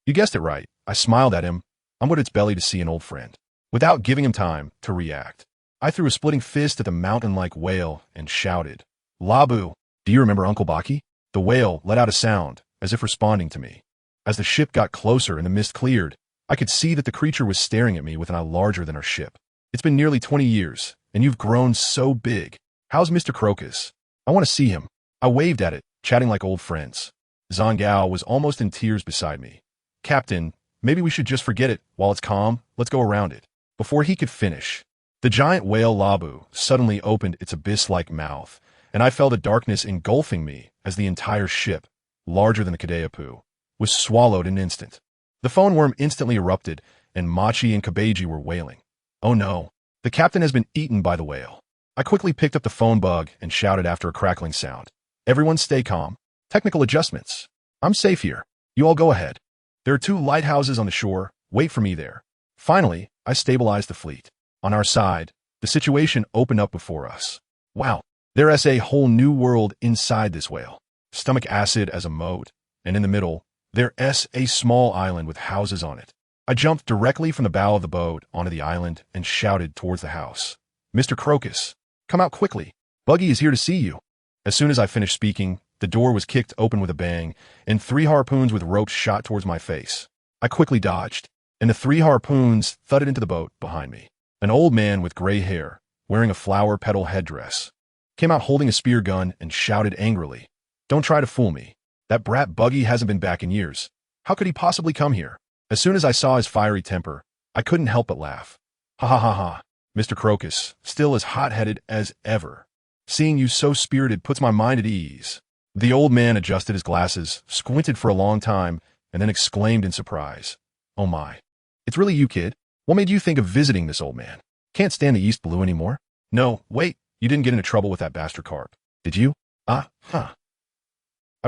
You guessed it right. I smiled at him. I'm at its belly to see an old friend. Without giving him time to react, I threw a splitting fist at the mountain-like whale and shouted, "Labu, do you remember Uncle Baki?" The whale let out a sound, as if responding to me. As the ship got closer and the mist cleared, I could see that the creature was staring at me with an eye larger than our ship. "It's been nearly 20 years, and you've grown so big. How's Mr. Crocus? I want to see him." I waved at it, chatting like old friends. Zhang Gao was almost in tears beside me. "Captain, maybe we should just forget it while it's calm. Let's go around it." Before he could finish, the giant whale Labu suddenly opened its abyss-like mouth, and I felt a darkness engulfing me as the entire ship, larger than the Kadeapu, was swallowed in an instant. The phone worm instantly erupted, and Machi and Kabeji were wailing. "Oh no, the captain has been eaten by the whale." I quickly picked up the phone bug and shouted after a crackling sound. "Everyone stay calm. Technical adjustments. I'm safe here. You all go ahead. There are 2 lighthouses on the shore. Wait for me there." Finally, I stabilized the fleet. On our side, the situation opened up before us. Wow, there's a whole new world inside this whale. Stomach acid as a moat, and in the middle, there's a small island with houses on it. I jumped directly from the bow of the boat onto the island and shouted towards the house. "Mr. Crocus, come out quickly. Buggy is here to see you." As soon as I finished speaking, the door was kicked open with a bang, and 3 harpoons with ropes shot towards my face. I quickly dodged, and the 3 harpoons thudded into the boat behind me. An old man with gray hair, wearing a flower petal headdress, came out holding a spear gun and shouted angrily, "Don't try to fool me. That brat Buggy hasn't been back in years. How could he possibly come here?" As soon as I saw his fiery temper, I couldn't help but laugh. "Ha ha ha ha. Mr. Crocus, still as hot-headed as ever. Seeing you so spirited puts my mind at ease." The old man adjusted his glasses, squinted for a long time, and then exclaimed in surprise, "Oh my. It's really you, kid? What made you think of visiting this old man? Can't stand the East Blue anymore?" "No, wait, you didn't get into trouble with that bastard carp, did you?" I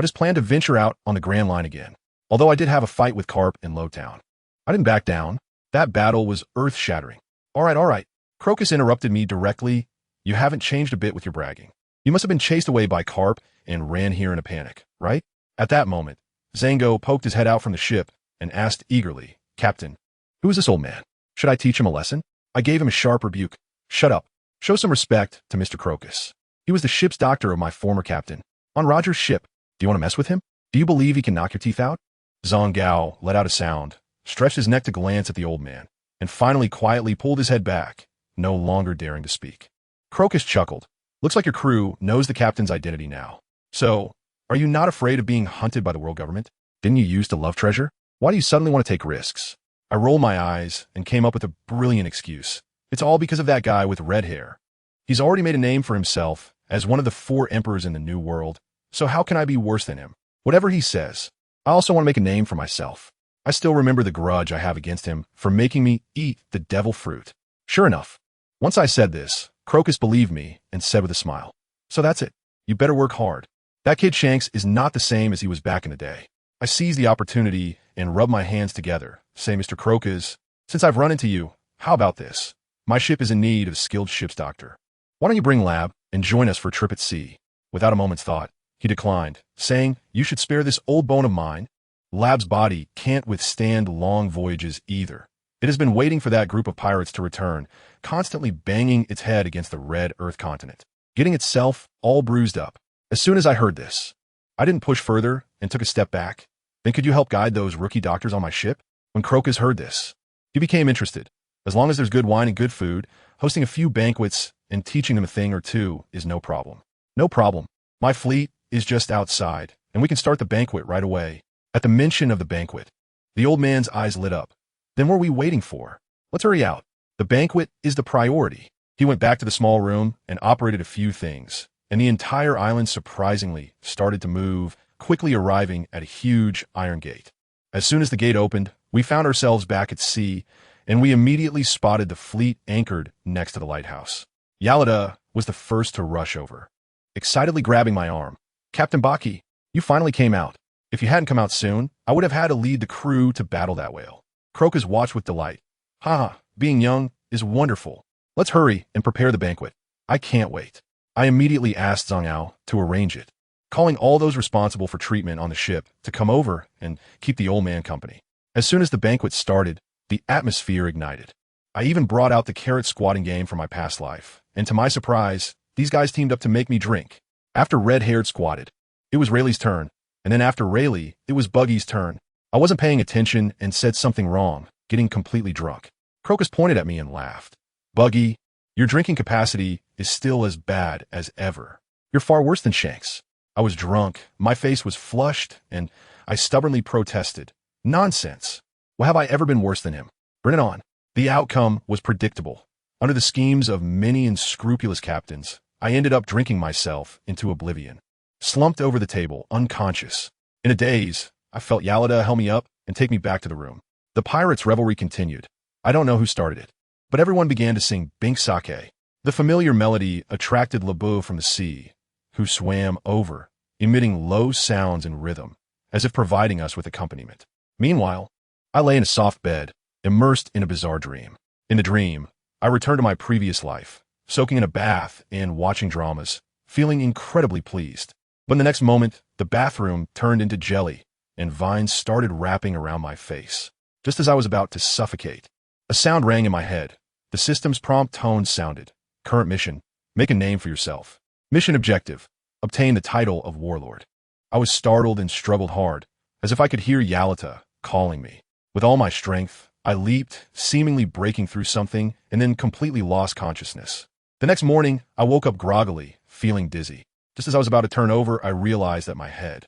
just planned to venture out on the Grand Line again, although I did have a fight with Carp in Lowtown. I didn't back down. That battle was earth-shattering. All right. Crocus interrupted me directly. "You haven't changed a bit with your bragging. You must have been chased away by Carp and ran here in a panic, right? At that moment, Zango poked his head out from the ship and asked eagerly, Captain, who is this old man? Should I teach him a lesson? I gave him a sharp rebuke. Shut up. Show some respect to Mr. Crocus. He was the ship's doctor of my former captain. On Roger's ship. Do you want to mess with him? Do you believe he can knock your teeth out? Zhang Gao let out a sound, stretched his neck to glance at the old man, and finally quietly pulled his head back, no longer daring to speak. Crocus chuckled. Looks like your crew knows the captain's identity now. So, are you not afraid of being hunted by the world government? Didn't you used to love treasure? Why do you suddenly want to take risks? I rolled my eyes and came up with a brilliant excuse. It's all because of that guy with red hair. He's already made a name for himself as one of the 4 emperors in the New World, so how can I be worse than him? Whatever he says, I also want to make a name for myself. I still remember the grudge I have against him for making me eat the devil fruit. Sure enough, once I said this, Crocus believed me and said with a smile, so that's it. You better work hard. That kid Shanks is not the same as he was back in the day. I seized the opportunity and rubbed my hands together. Say, Mr. Crocus, since I've run into you, how about this? My ship is in need of a skilled ship's doctor. Why don't you bring Lab and join us for a trip at sea? Without a moment's thought, he declined, saying, you should spare this old bone of mine. Lab's body can't withstand long voyages either. It has been waiting for that group of pirates to return, constantly banging its head against the red Earth continent, getting itself all bruised up. As soon as I heard this, I didn't push further and took a step back. Then could you help guide those rookie doctors on my ship? When Crocus heard this, he became interested. As long as there's good wine and good food, hosting a few banquets and teaching them a thing or two is no problem. No problem. My fleet is just outside, and we can start the banquet right away. At the mention of the banquet, the old man's eyes lit up. Then what are we waiting for? Let's hurry out. The banquet is the priority. He went back to the small room and operated a few things, and the entire island surprisingly started to move, quickly arriving at a huge iron gate. As soon as the gate opened, we found ourselves back at sea, and we immediately spotted the fleet anchored next to the lighthouse. Yalida was the first to rush over, excitedly grabbing my arm. Captain Buggy, you finally came out. If you hadn't come out soon, I would have had to lead the crew to battle that whale. Crocus watched with delight. Haha, being young is wonderful. Let's hurry and prepare the banquet. I can't wait. I immediately asked Zhang Ao to arrange it, calling all those responsible for treatment on the ship to come over and keep the old man company. As soon as the banquet started, the atmosphere ignited. I even brought out the carrot squatting game from my past life, and to my surprise, these guys teamed up to make me drink. After red-haired squatted, it was Rayleigh's turn, and then after Rayleigh, it was Buggy's turn. I wasn't paying attention and said something wrong, getting completely drunk. Crocus pointed at me and laughed. Buggy, your drinking capacity is still as bad as ever. You're far worse than Shanks. I was drunk, my face was flushed, and I stubbornly protested. Nonsense. Well, have I ever been worse than him? Bring it on. The outcome was predictable. Under the schemes of many unscrupulous captains, I ended up drinking myself into oblivion. Slumped over the table, unconscious. In a daze, I felt Yalida help me up and take me back to the room. The pirates' revelry continued. I don't know who started it, but everyone began to sing Bink Sake. The familiar melody attracted Labu from the sea, who swam over, emitting low sounds and rhythm, as if providing us with accompaniment. Meanwhile, I lay in a soft bed, immersed in a bizarre dream. In the dream, I returned to my previous life, soaking in a bath and watching dramas, feeling incredibly pleased. But in the next moment, the bathroom turned into jelly, and vines started wrapping around my face. Just as I was about to suffocate, a sound rang in my head. The system's prompt tone sounded. Current mission, make a name for yourself. Mission objective, obtain the title of Warlord. I was startled and struggled hard, as if I could hear Yalita calling me. With all my strength, I leaped, seemingly breaking through something, and then completely lost consciousness. The next morning, I woke up groggily, feeling dizzy. Just as I was about to turn over, I realized that my head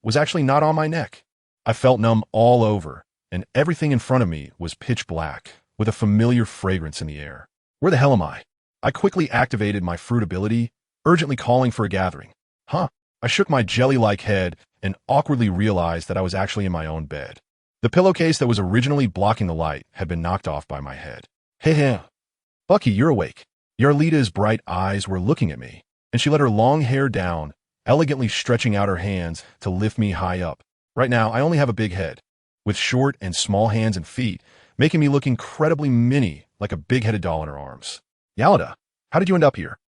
was actually not on my neck. I felt numb all over, and everything in front of me was pitch black, with a familiar fragrance in the air. Where the hell am I? I quickly activated my fruit ability, urgently calling for a gathering. I shook my jelly-like head and awkwardly realized that I was actually in my own bed. The pillowcase that was originally blocking the light had been knocked off by my head. Hey, Bucky, you're awake. Yarlita's bright eyes were looking at me, and she let her long hair down, elegantly stretching out her hands to lift me high up. Right now, I only have a big head, with short and small hands and feet, making me look incredibly mini, like a big-headed doll in her arms. Yalida, how did you end up here?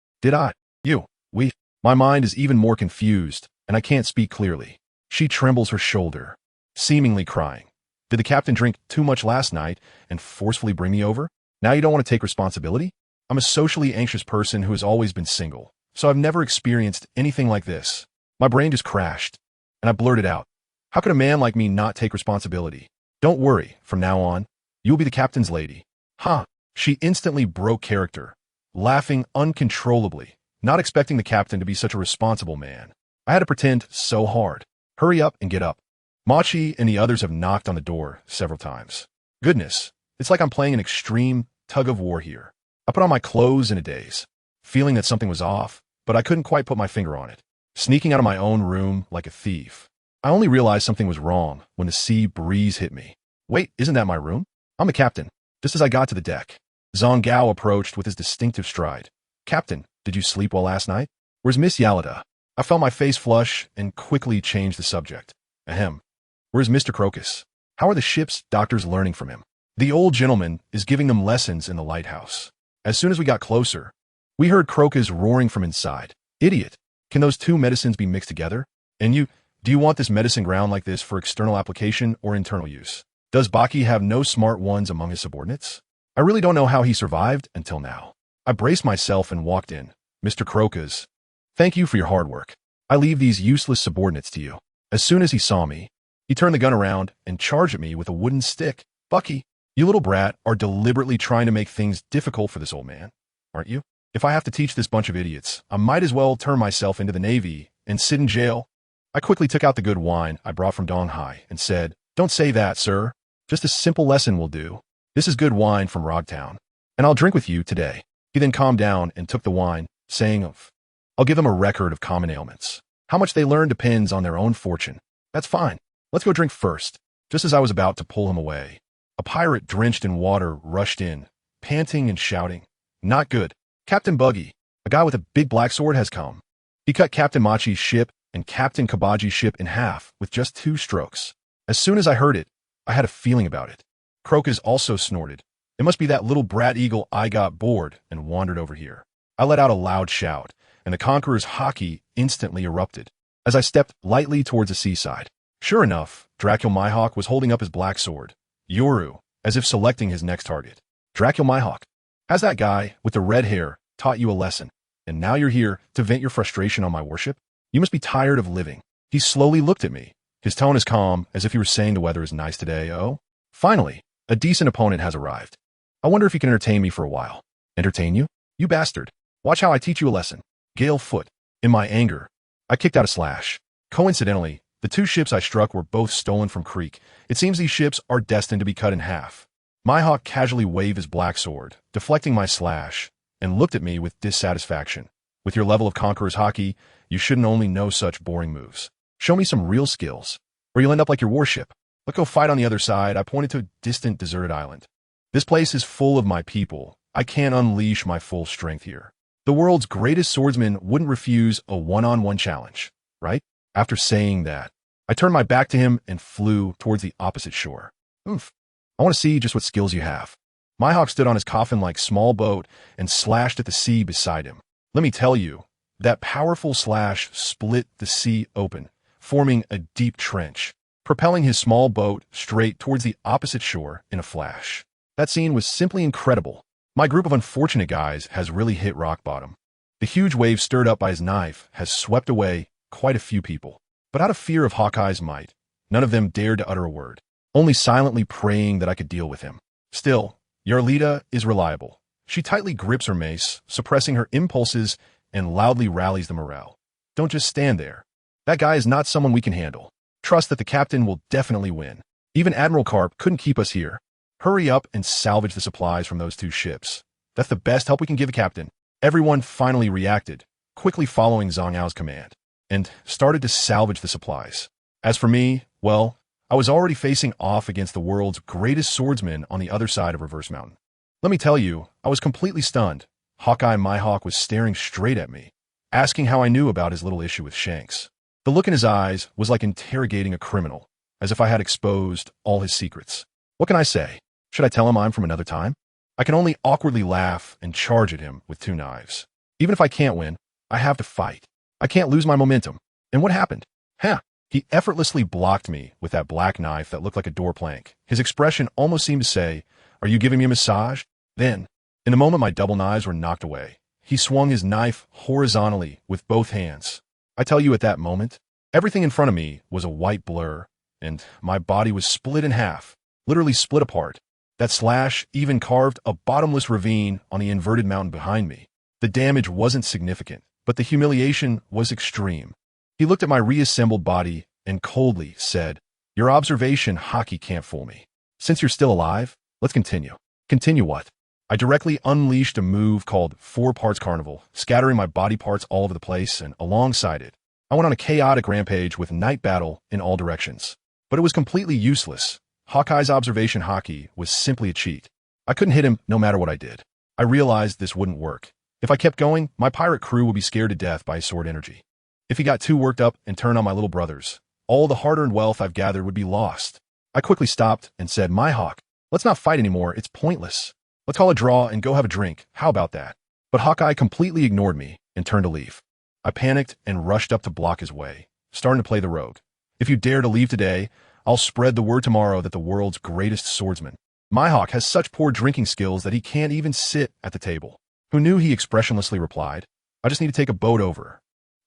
We My mind is even more confused, and I can't speak clearly. She trembles her shoulder, seemingly crying. Did the captain drink too much last night and forcefully bring me over? Now you don't want to take responsibility? I'm a socially anxious person who has always been single, so I've never experienced anything like this. My brain just crashed, and I blurted out, how could a man like me not take responsibility? Don't worry, from now on, you'll be the captain's lady. Huh. She instantly broke character, laughing uncontrollably, not expecting the captain to be such a responsible man. I had to pretend so hard. Hurry up and get up. Machi and the others have knocked on the door several times. Goodness, it's like I'm playing an extreme tug-of-war here. I put on my clothes in a daze, feeling that something was off, but I couldn't quite put my finger on it. Sneaking out of my own room like a thief. I only realized something was wrong when the sea breeze hit me. Wait, isn't that my room? I'm the captain. Just as I got to the deck, Zhang Gao approached with his distinctive stride. Captain, did you sleep well last night? Where's Miss Yalida? I felt my face flush and quickly changed the subject. Ahem. Where's Mr. Crocus? How are the ship's doctors learning from him? The old gentleman is giving them lessons in the lighthouse. As soon as we got closer, we heard Crocus roaring from inside. Idiot. Can those two medicines be mixed together? And do you want this medicine ground like this for external application or internal use? Does Buggy have no smart ones among his subordinates? I really don't know how he survived until now. I braced myself and walked in. Mr. Crocus, thank you for your hard work. I leave these useless subordinates to you. As soon as he saw me, he turned the gun around and charged at me with a wooden stick. Buggy, you little brat are deliberately trying to make things difficult for this old man, aren't you? If I have to teach this bunch of idiots, I might as well turn myself into the Navy and sit in jail. I quickly took out the good wine I brought from Donghai and said, don't say that, sir. Just a simple lesson will do. This is good wine from Rogtown, and I'll drink with you today. He then calmed down and took the wine, saying, I'll give them a record of common ailments. How much they learn depends on their own fortune. That's fine. Let's go drink first. Just as I was about to pull him away, a pirate drenched in water rushed in, panting and shouting. Not good. Captain Buggy, a guy with a big black sword has come. He cut Captain Machi's ship and Captain Kabaji's ship in half with just 2 strokes. As soon as I heard it, I had a feeling about it. Crocus also snorted. It must be that little brat eagle. I got bored and wandered over here. I let out a loud shout, and the Conqueror's hockey instantly erupted as I stepped lightly towards the seaside. Sure enough, Dracul Mihawk was holding up his black sword, Yoru, as if selecting his next target. Dracul Mihawk, has that guy with the red hair taught you a lesson, and now you're here to vent your frustration on my worship? You must be tired of living. He slowly looked at me. His tone is calm, as if he were saying the weather is nice today. Oh, finally, a decent opponent has arrived. I wonder if he can entertain me for a while. Entertain you? You bastard. Watch how I teach you a lesson. Gale foot. In my anger, I kicked out a slash. Coincidentally, the 2 ships I struck were both stolen from Creek. It seems these ships are destined to be cut in half. Mihawk casually waved his black sword, deflecting my slash, and looked at me with dissatisfaction. With your level of Conqueror's hockey, you shouldn't only know such boring moves. Show me some real skills, or you'll end up like your warship. Let's go fight on the other side. I pointed to a distant deserted island. This place is full of my people. I can't unleash my full strength here. The world's greatest swordsman wouldn't refuse a one-on-one challenge, right? After saying that, I turned my back to him and flew towards the opposite shore. Oof. I want to see just what skills you have. Mihawk stood on his coffin-like small boat and slashed at the sea beside him. Let me tell you, that powerful slash split the sea open, forming a deep trench, propelling his small boat straight towards the opposite shore in a flash. That scene was simply incredible. My group of unfortunate guys has really hit rock bottom. The huge wave stirred up by his knife has swept away quite a few people. But out of fear of Hawkeye's might, none of them dared to utter a word, only silently praying that I could deal with him. Still, Yarlita is reliable. She tightly grips her mace, suppressing her impulses, and loudly rallies the morale. Don't just stand there. That guy is not someone we can handle. Trust that the captain will definitely win. Even Admiral Carp couldn't keep us here. Hurry up and salvage the supplies from those 2 ships. That's the best help we can give the captain. Everyone finally reacted, quickly following Zhang Yao's command, and started to salvage the supplies. As for me, well, I was already facing off against the world's greatest swordsman on the other side of Reverse Mountain. Let me tell you, I was completely stunned. Hawkeye Mihawk was staring straight at me, asking how I knew about his little issue with Shanks. The look in his eyes was like interrogating a criminal, as if I had exposed all his secrets. What can I say? Should I tell him I'm from another time? I can only awkwardly laugh and charge at him with 2 knives. Even if I can't win, I have to fight. I can't lose my momentum. And what happened? Huh. He effortlessly blocked me with that black knife that looked like a door plank. His expression almost seemed to say, "Are you giving me a massage?" Then, in a moment my double knives were knocked away. He swung his knife horizontally with both hands. I tell you, at that moment, everything in front of me was a white blur, and my body was split in half, literally split apart. That slash even carved a bottomless ravine on the inverted mountain behind me. The damage wasn't significant, but the humiliation was extreme. He looked at my reassembled body and coldly said, "Your observation hockey can't fool me. Since you're still alive, let's continue." Continue what? I directly unleashed a move called Four Parts Carnival, scattering my body parts all over the place, and alongside it, I went on a chaotic rampage with night battle in all directions. But it was completely useless. Hawkeye's observation hockey was simply a cheat. I couldn't hit him no matter what I did. I realized this wouldn't work. If I kept going, my pirate crew would be scared to death by his sword energy. If he got too worked up and turned on my little brothers, all the hard-earned wealth I've gathered would be lost. I quickly stopped and said, "My Hawk, let's not fight anymore. It's pointless. Let's call a draw and go have a drink. How about that?" But Hawkeye completely ignored me and turned to leave. I panicked and rushed up to block his way, starting to play the rogue. "If you dare to leave today, I'll spread the word tomorrow that the world's greatest swordsman, my Hawk, has such poor drinking skills that he can't even sit at the table." Who knew? He expressionlessly replied. "I just need to take a boat over.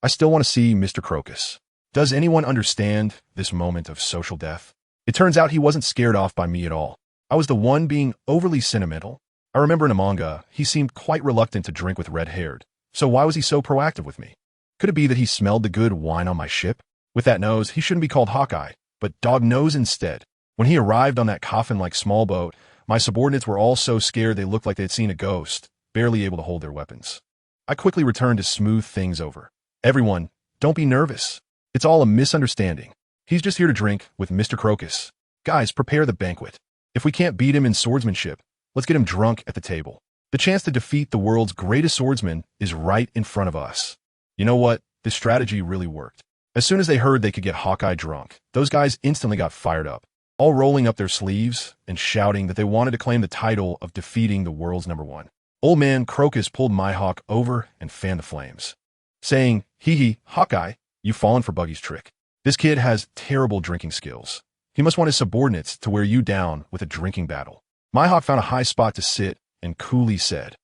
I still want to see Mr. Crocus." Does anyone understand this moment of social death? It turns out he wasn't scared off by me at all. I was the one being overly sentimental. I remember in a manga, he seemed quite reluctant to drink with red-haired. So why was he so proactive with me? Could it be that he smelled the good wine on my ship? With that nose, he shouldn't be called Hawkeye, but Dog Nose instead. When he arrived on that coffin-like small boat, my subordinates were all so scared they looked like they had seen a ghost, barely able to hold their weapons. I quickly returned to smooth things over. "Everyone, don't be nervous. It's all a misunderstanding. He's just here to drink with Mr. Crocus. Guys, prepare the banquet. If we can't beat him in swordsmanship, let's get him drunk at the table. The chance to defeat the world's greatest swordsman is right in front of us." You know what? This strategy really worked. As soon as they heard they could get Hawkeye drunk, those guys instantly got fired up, all rolling up their sleeves and shouting that they wanted to claim the title of defeating the world's #1. Old man Crocus pulled my Hawk over and fanned the flames, saying, "Hee hee, Hawkeye, you've fallen for Buggy's trick. This kid has terrible drinking skills. He must want his subordinates to wear you down with a drinking battle." My Hawk found a high spot to sit and coolly said,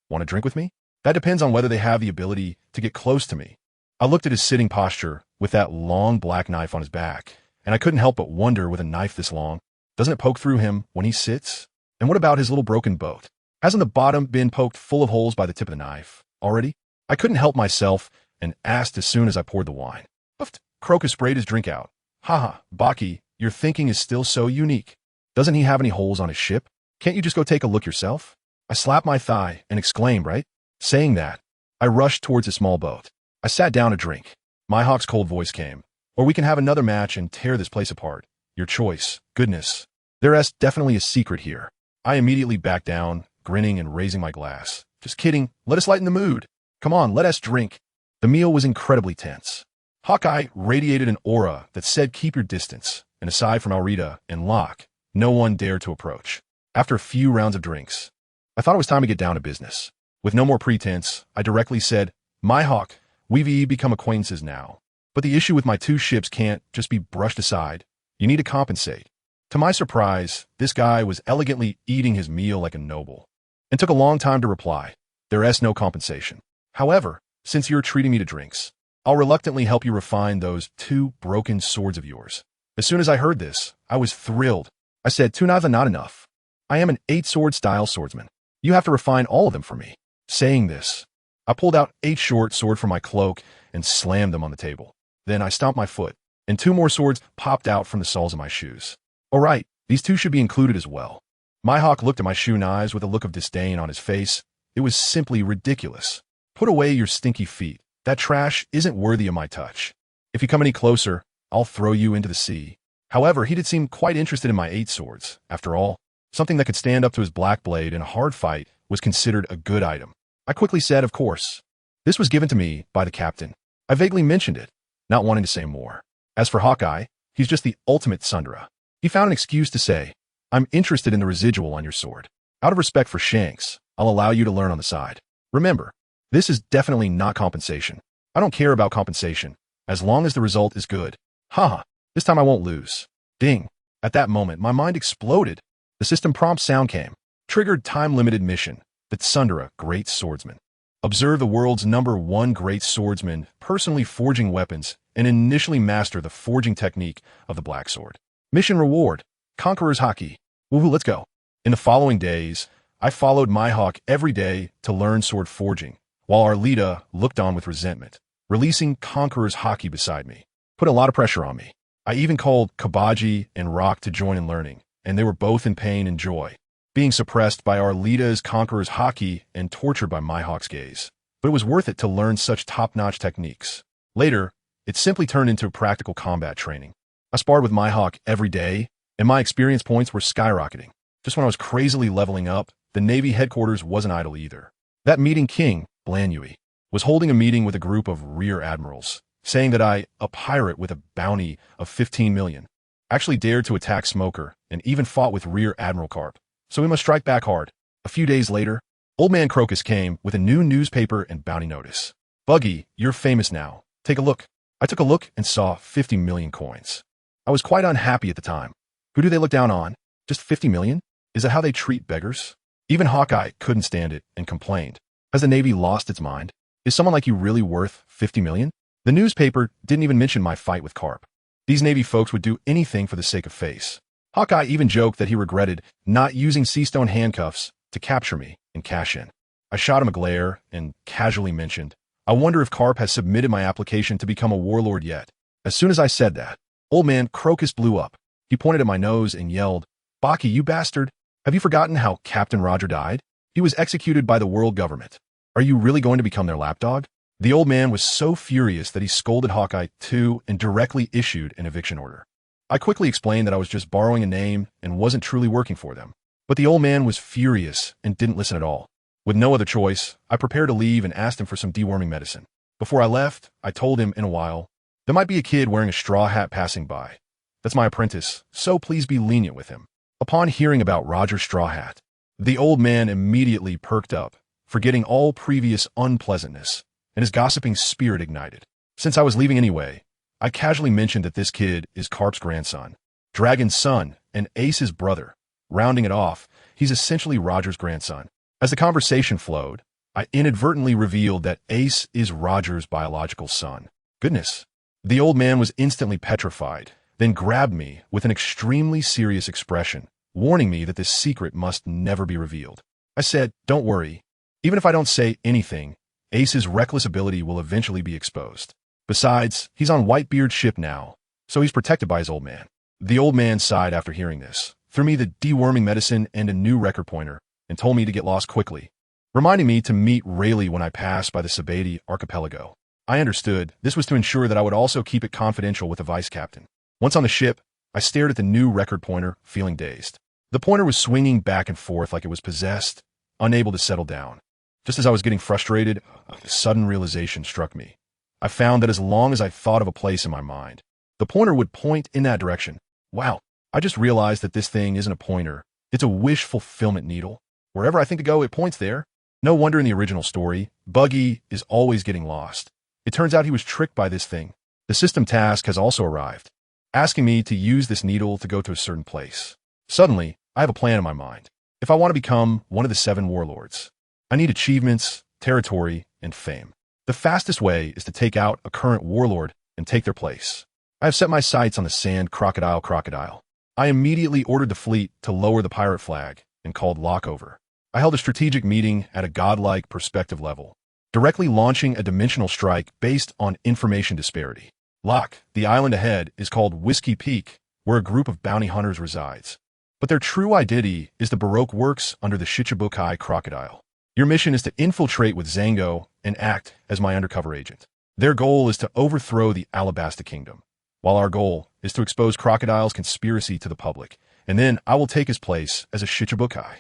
"Want to drink with me? That depends on whether they have the ability to get close to me." I looked at his sitting posture with that long black knife on his back, and I couldn't help but wonder, with a knife this long, doesn't it poke through him when he sits? And what about his little broken boat? Hasn't the bottom been poked full of holes by the tip of the knife already? I couldn't help myself and asked as soon as I poured the wine. "Puffed." Crocus sprayed his drink out. "Haha, Baki, your thinking is still so unique. Doesn't he have any holes on his ship? Can't you just go take a look yourself?" I slapped my thigh and exclaimed, "Right?" Saying that, I rushed towards a small boat. I sat down to drink. My Hawk's cold voice came, "Or we can have another match and tear this place apart. Your choice." Goodness, there's definitely a secret here. I immediately backed down, grinning and raising my glass. "Just kidding. Let us lighten the mood. Come on, let us drink." The meal was incredibly tense. Hawkeye radiated an aura that said keep your distance, and aside from Alrita and Locke, no one dared to approach. After a few rounds of drinks, I thought it was time to get down to business. With no more pretense, I directly said, "My Hawk, we've become acquaintances now. But the issue with my 2 ships can't just be brushed aside. You need to compensate." To my surprise, this guy was elegantly eating his meal like a noble, and took a long time to reply, "There's no compensation. However, since you're treating me to drinks, I'll reluctantly help you refine those 2 broken swords of yours." As soon as I heard this, I was thrilled. I said, "2 knives are not enough. I am an 8-sword style swordsman. You have to refine all of them for me." Saying this, I pulled out 8 short swords from my cloak and slammed them on the table. Then I stomped my foot, and 2 more swords popped out from the soles of my shoes. "All right, these 2 should be included as well." My Hawk looked at my shoe knives with a look of disdain on his face. It was simply ridiculous. "Put away your stinky feet. That trash isn't worthy of my touch. If you come any closer, I'll throw you into the sea." However, he did seem quite interested in my 8 swords. After all, something that could stand up to his black blade in a hard fight was considered a good item. I quickly said, "Of course. This was given to me by the captain." I vaguely mentioned it, not wanting to say more. As for Hawkeye, he's just the ultimate Sundra. He found an excuse to say, "I'm interested in the residual on your sword. Out of respect for Shanks, I'll allow you to learn on the side. Remember, this is definitely not compensation." I don't care about compensation, as long as the result is good. Haha, this time I won't lose. Ding. At that moment, my mind exploded. The system prompt sound came. Triggered time-limited mission. The Tsundere, Great Swordsman. Observe the world's #1 great swordsman personally forging weapons and initially master the forging technique of the Black Sword. Mission reward. Conqueror's Haki. Woohoo, let's go. In the following days, I followed Mihawk every day to learn sword forging, while Arlita looked on with resentment, releasing Conqueror's Haki beside me. Put a lot of pressure on me. I even called Kabaji and Rock to join in learning, and they were both in pain and joy, being suppressed by Arlita's Conqueror's Haki and tortured by Mihawk's gaze. But it was worth it to learn such top-notch techniques. Later, it simply turned into practical combat training. I sparred with Mihawk every day, and my experience points were skyrocketing. Just when I was crazily leveling up, the Navy headquarters wasn't idle either. That meeting King, Blanui, was holding a meeting with a group of rear admirals, saying that I, a pirate with a bounty of 15 million, actually dared to attack Smoker and even fought with Rear Admiral Carp. So we must strike back hard. A few days later, Old Man Crocus came with a new newspaper and bounty notice. Buggy, you're famous now. Take a look. I took a look and saw 50 million coins. I was quite unhappy at the time. Who do they look down on? Just 50 million? Is that how they treat beggars? Even Hawkeye couldn't stand it and complained. Has the Navy lost its mind? Is someone like you really worth 50 million? The newspaper didn't even mention my fight with Carp. These Navy folks would do anything for the sake of face. Hawkeye even joked that he regretted not using Seastone handcuffs to capture me and cash in. I shot him a glare and casually mentioned, I wonder if Carp has submitted my application to become a warlord yet. As soon as I said that, Old Man Crocus blew up. He pointed at my nose and yelled, Baki, you bastard! Have you forgotten how Captain Roger died? He was executed by the world government. Are you really going to become their lapdog? The old man was so furious that he scolded Hawkeye too and directly issued an eviction order. I quickly explained that I was just borrowing a name and wasn't truly working for them. But the old man was furious and didn't listen at all. With no other choice, I prepared to leave and asked him for some deworming medicine. Before I left, I told him in a while, there might be a kid wearing a straw hat passing by. That's my apprentice, so please be lenient with him. Upon hearing about Roger's straw hat, the old man immediately perked up, forgetting all previous unpleasantness, and his gossiping spirit ignited. Since I was leaving anyway, I casually mentioned that this kid is Carp's grandson, Dragon's son, and Ace's brother. Rounding it off, he's essentially Roger's grandson. As the conversation flowed, I inadvertently revealed that Ace is Roger's biological son. Goodness. The old man was instantly petrified, then grabbed me with an extremely serious expression, warning me that this secret must never be revealed. I said, don't worry. Even if I don't say anything, Ace's reckless ability will eventually be exposed. Besides, he's on Whitebeard's ship now, so he's protected by his old man. The old man sighed after hearing this, threw me the deworming medicine and a new record pointer, and told me to get lost quickly, reminding me to meet Rayleigh when I passed by the Sabati archipelago. I understood this was to ensure that I would also keep it confidential with the vice captain. Once on the ship, I stared at the new record pointer, feeling dazed. The pointer was swinging back and forth like it was possessed, unable to settle down. Just as I was getting frustrated, a sudden realization struck me. I found that as long as I thought of a place in my mind, the pointer would point in that direction. Wow, I just realized that this thing isn't a pointer. It's a wish fulfillment needle. Wherever I think to go, it points there. No wonder in the original story, Buggy is always getting lost. It turns out he was tricked by this thing. The system task has also arrived, asking me to use this needle to go to a certain place. Suddenly, I have a plan in my mind. If I want to become one of the 7 warlords, I need achievements, territory, and fame. The fastest way is to take out a current warlord and take their place. I have set my sights on the Sand Crocodile. I immediately ordered the fleet to lower the pirate flag and called Lockover. I held a strategic meeting at a godlike perspective level, directly launching a dimensional strike based on information disparity. Lock, the island ahead, is called Whiskey Peak, where a group of bounty hunters resides. But their true identity is the Baroque works under the Shichibukai crocodile. Your mission is to infiltrate with Zango and act as my undercover agent. Their goal is to overthrow the Alabasta Kingdom, while our goal is to expose Crocodile's conspiracy to the public, and then I will take his place as a Shichibukai.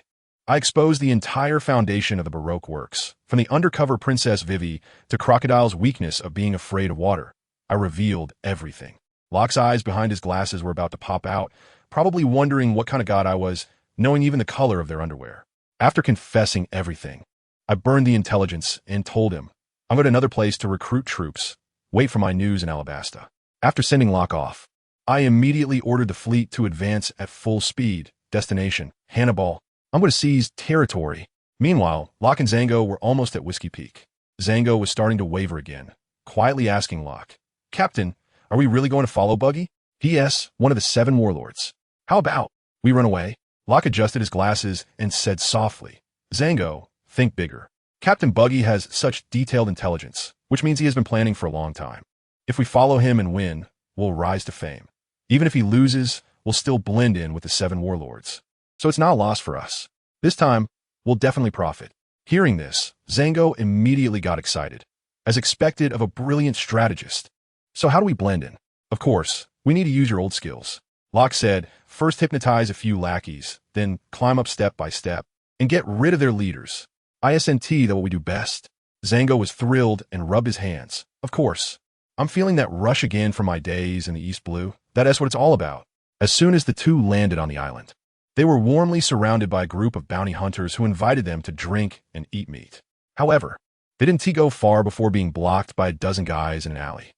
I exposed the entire foundation of the Baroque works, from the undercover Princess Vivi to Crocodile's weakness of being afraid of water. I revealed everything. Locke's eyes behind his glasses were about to pop out, probably wondering what kind of god I was, knowing even the color of their underwear. After confessing everything, I burned the intelligence and told him, I'm going to another place to recruit troops. Wait for my news in Alabasta. After sending Locke off, I immediately ordered the fleet to advance at full speed. Destination, Hannibal. I'm going to seize territory. Meanwhile, Locke and Zango were almost at Whiskey Peak. Zango was starting to waver again, quietly asking Locke, Captain, are we really going to follow Buggy? P.S. One of the 7 warlords. How about we run away? Locke adjusted his glasses and said softly, Zango, think bigger. Captain Buggy has such detailed intelligence, which means he has been planning for a long time. If we follow him and win, we'll rise to fame. Even if he loses, we'll still blend in with the 7 warlords. So it's not a loss for us. This time, we'll definitely profit. Hearing this, Zango immediately got excited, as expected of a brilliant strategist. So how do we blend in? Of course, we need to use your old skills. Locke said, first hypnotize a few lackeys, then climb up step by step, and get rid of their leaders. ISNT, though, what we do best. Zango was thrilled and rubbed his hands. Of course. I'm feeling that rush again from my days in the East Blue. That's what it's all about. As soon as the two landed on the island, they were warmly surrounded by a group of bounty hunters who invited them to drink and eat meat. However, they didn't go far before being blocked by a dozen guys in an alley.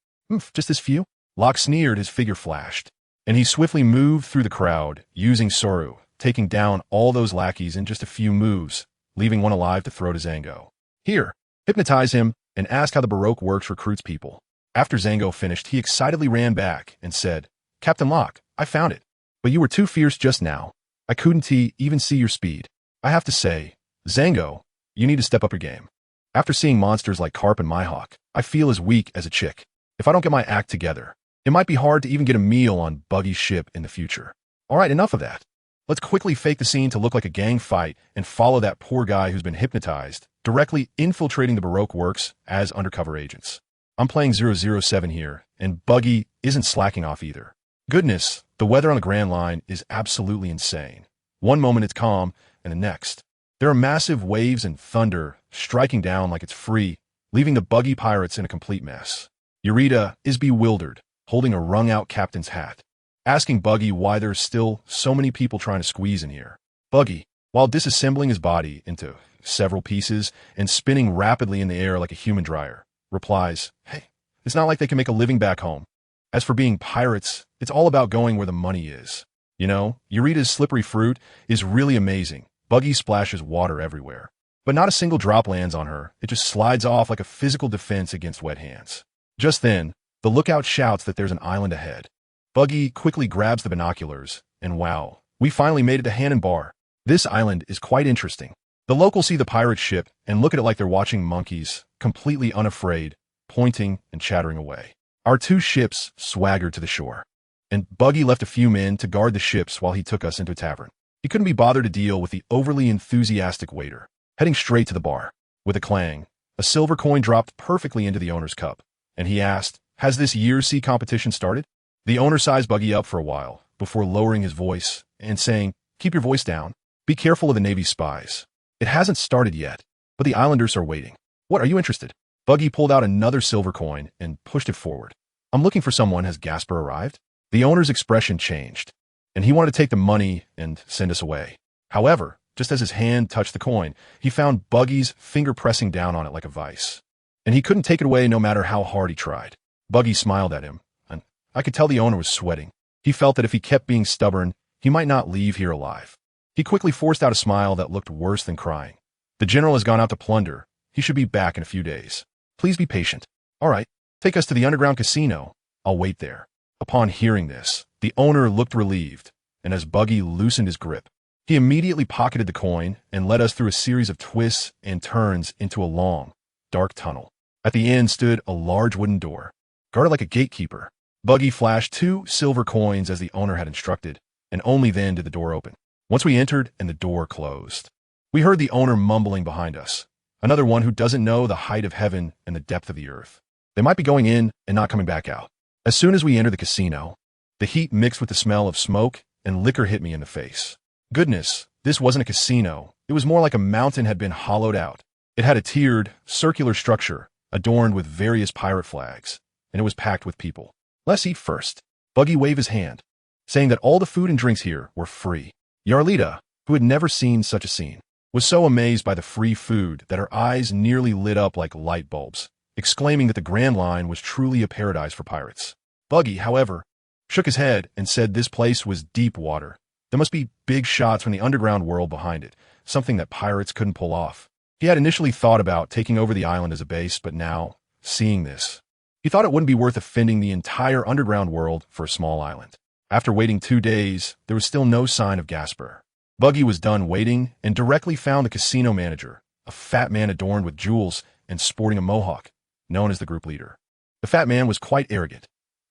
Just this few? Locke sneered, his figure flashed, and he swiftly moved through the crowd, using Soru, taking down all those lackeys in just a few moves, leaving one alive to throw to Zango. Here, hypnotize him and ask how the Baroque works recruits people. After Zango finished, he excitedly ran back and said, Captain Locke, I found it. But you were too fierce just now. I couldn't even see your speed. I have to say, Zango, you need to step up your game. After seeing monsters like Carp and Mihawk, I feel as weak as a chick. If I don't get my act together, it might be hard to even get a meal on Buggy's ship in the future. All right, enough of that. Let's quickly fake the scene to look like a gang fight and follow that poor guy who's been hypnotized, directly infiltrating the Baroque works as undercover agents. I'm playing 007 here, and Buggy isn't slacking off either. Goodness, the weather on the Grand Line is absolutely insane. One moment it's calm, and the next, there are massive waves and thunder striking down like it's free, leaving the Buggy pirates in a complete mess. Eureka is bewildered, holding a wrung-out captain's hat, asking Buggy why there's still so many people trying to squeeze in here. Buggy, while disassembling his body into several pieces and spinning rapidly in the air like a human dryer, replies, Hey, it's not like they can make a living back home. As for being pirates, it's all about going where the money is. You know, Eureka's slippery fruit is really amazing. Buggy splashes water everywhere, but not a single drop lands on her. It just slides off like a physical defense against wet hands. Just then, the lookout shouts that there's an island ahead. Buggy quickly grabs the binoculars, and wow, we finally made it to Hannon Bar. This island is quite interesting. The locals see the pirate ship and look at it like they're watching monkeys, completely unafraid, pointing and chattering away. Our 2 ships swaggered to the shore, and Buggy left a few men to guard the ships while he took us into a tavern. He couldn't be bothered to deal with the overly enthusiastic waiter, heading straight to the bar. With a clang, a silver coin dropped perfectly into the owner's cup, and he asked, Has this year's sea competition started? The owner sized Buggy up for a while, before lowering his voice and saying, Keep your voice down. Be careful of the Navy's spies. It hasn't started yet, but the islanders are waiting. What, are you interested? Buggy pulled out another silver coin and pushed it forward. I'm looking for someone. Has Gasper arrived? The owner's expression changed, and he wanted to take the money and send us away. However, just as his hand touched the coin, he found Buggy's finger pressing down on it like a vice, and he couldn't take it away no matter how hard he tried. Buggy smiled at him, and I could tell the owner was sweating. He felt that if he kept being stubborn, he might not leave here alive. He quickly forced out a smile that looked worse than crying. The general has gone out to plunder. He should be back in a few days. Please be patient. All right, take us to the underground casino. I'll wait there. Upon hearing this, the owner looked relieved, and as Buggy loosened his grip, he immediately pocketed the coin and led us through a series of twists and turns into a long, dark tunnel. At the end stood a large wooden door, guarded like a gatekeeper. Buggy flashed 2 silver coins as the owner had instructed, and only then did the door open. Once we entered and the door closed, we heard the owner mumbling behind us, another one who doesn't know the height of heaven and the depth of the earth. They might be going in and not coming back out. As soon as we entered the casino, the heat mixed with the smell of smoke and liquor hit me in the face. Goodness, this wasn't a casino. It was more like a mountain had been hollowed out. It had a tiered, circular structure, adorned with various pirate flags, and it was packed with people. Let's eat first. Buggy waved his hand, saying that all the food and drinks here were free. Yarlita, who had never seen such a scene, was so amazed by the free food that her eyes nearly lit up like light bulbs. exclaiming that the Grand Line was truly a paradise for pirates. Buggy, however, shook his head and said this place was deep water. There must be big shots from the underground world behind it, something that pirates couldn't pull off. He had initially thought about taking over the island as a base, but now, seeing this, he thought it wouldn't be worth offending the entire underground world for a small island. After waiting 2 days, there was still no sign of Gasper. Buggy was done waiting and directly found the casino manager, a fat man adorned with jewels and sporting a mohawk, known as the group leader. The fat man was quite arrogant.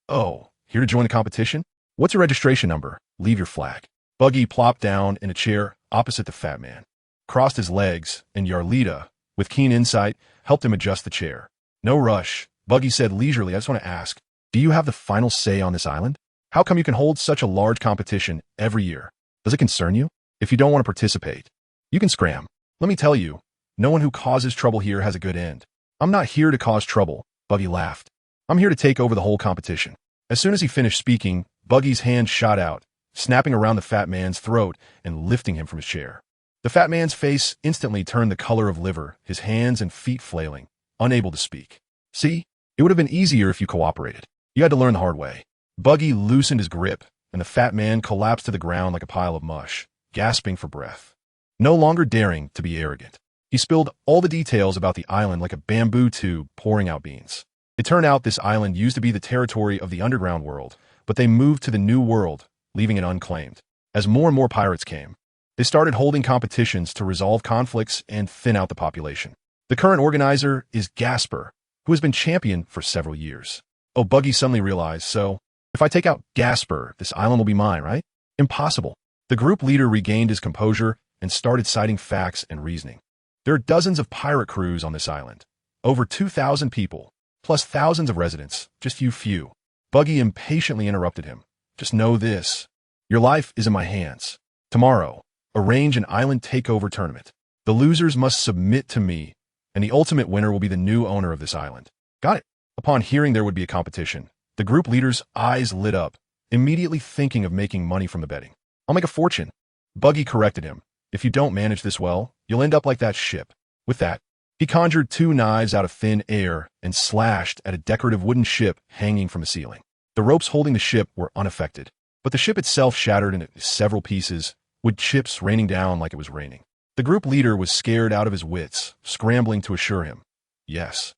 "Oh, here to join the competition? What's your registration number? Leave your flag." Buggy plopped down in a chair opposite the fat man, crossed his legs, and Yarlita, with keen insight, helped him adjust the chair. "No rush," Buggy said leisurely. "I just want to ask, do you have the final say on this island? How come you can hold such a large competition every year? Does it concern you? If you don't want to participate, you can scram. Let me tell you, no one who causes trouble here has a good end." "I'm not here to cause trouble," Buggy laughed. "I'm here to take over the whole competition." As soon as he finished speaking, Buggy's hand shot out, snapping around the fat man's throat and lifting him from his chair. The fat man's face instantly turned the color of liver, his hands and feet flailing, unable to speak. "See, it would have been easier if you cooperated. You had to learn the hard way." Buggy loosened his grip, and the fat man collapsed to the ground like a pile of mush, gasping for breath. No longer daring to be arrogant, he spilled all the details about the island like a bamboo tube pouring out beans. It turned out this island used to be the territory of the underground world, but they moved to the new world, leaving it unclaimed. As more and more pirates came, they started holding competitions to resolve conflicts and thin out the population. The current organizer is Gasper, who has been champion for several years. Oh, Buggy suddenly realized, so, if I take out Gasper, this island will be mine, right? Impossible. The group leader regained his composure and started citing facts and reasoning. There are dozens of pirate crews on this island. Over 2,000 people, plus thousands of residents, just few. Buggy impatiently interrupted him. "Just know this. Your life is in my hands. Tomorrow, arrange an island takeover tournament. The losers must submit to me, and the ultimate winner will be the new owner of this island." "Got it." Upon hearing there would be a competition, the group leader's eyes lit up, immediately thinking of making money from the betting. "I'll make a fortune." Buggy corrected him. "If you don't manage this well, you'll end up like that ship." With that, he conjured 2 knives out of thin air and slashed at a decorative wooden ship hanging from the ceiling. The ropes holding the ship were unaffected, but the ship itself shattered into several pieces, with chips raining down like it was raining. The group leader was scared out of his wits, scrambling to assure him. Yes,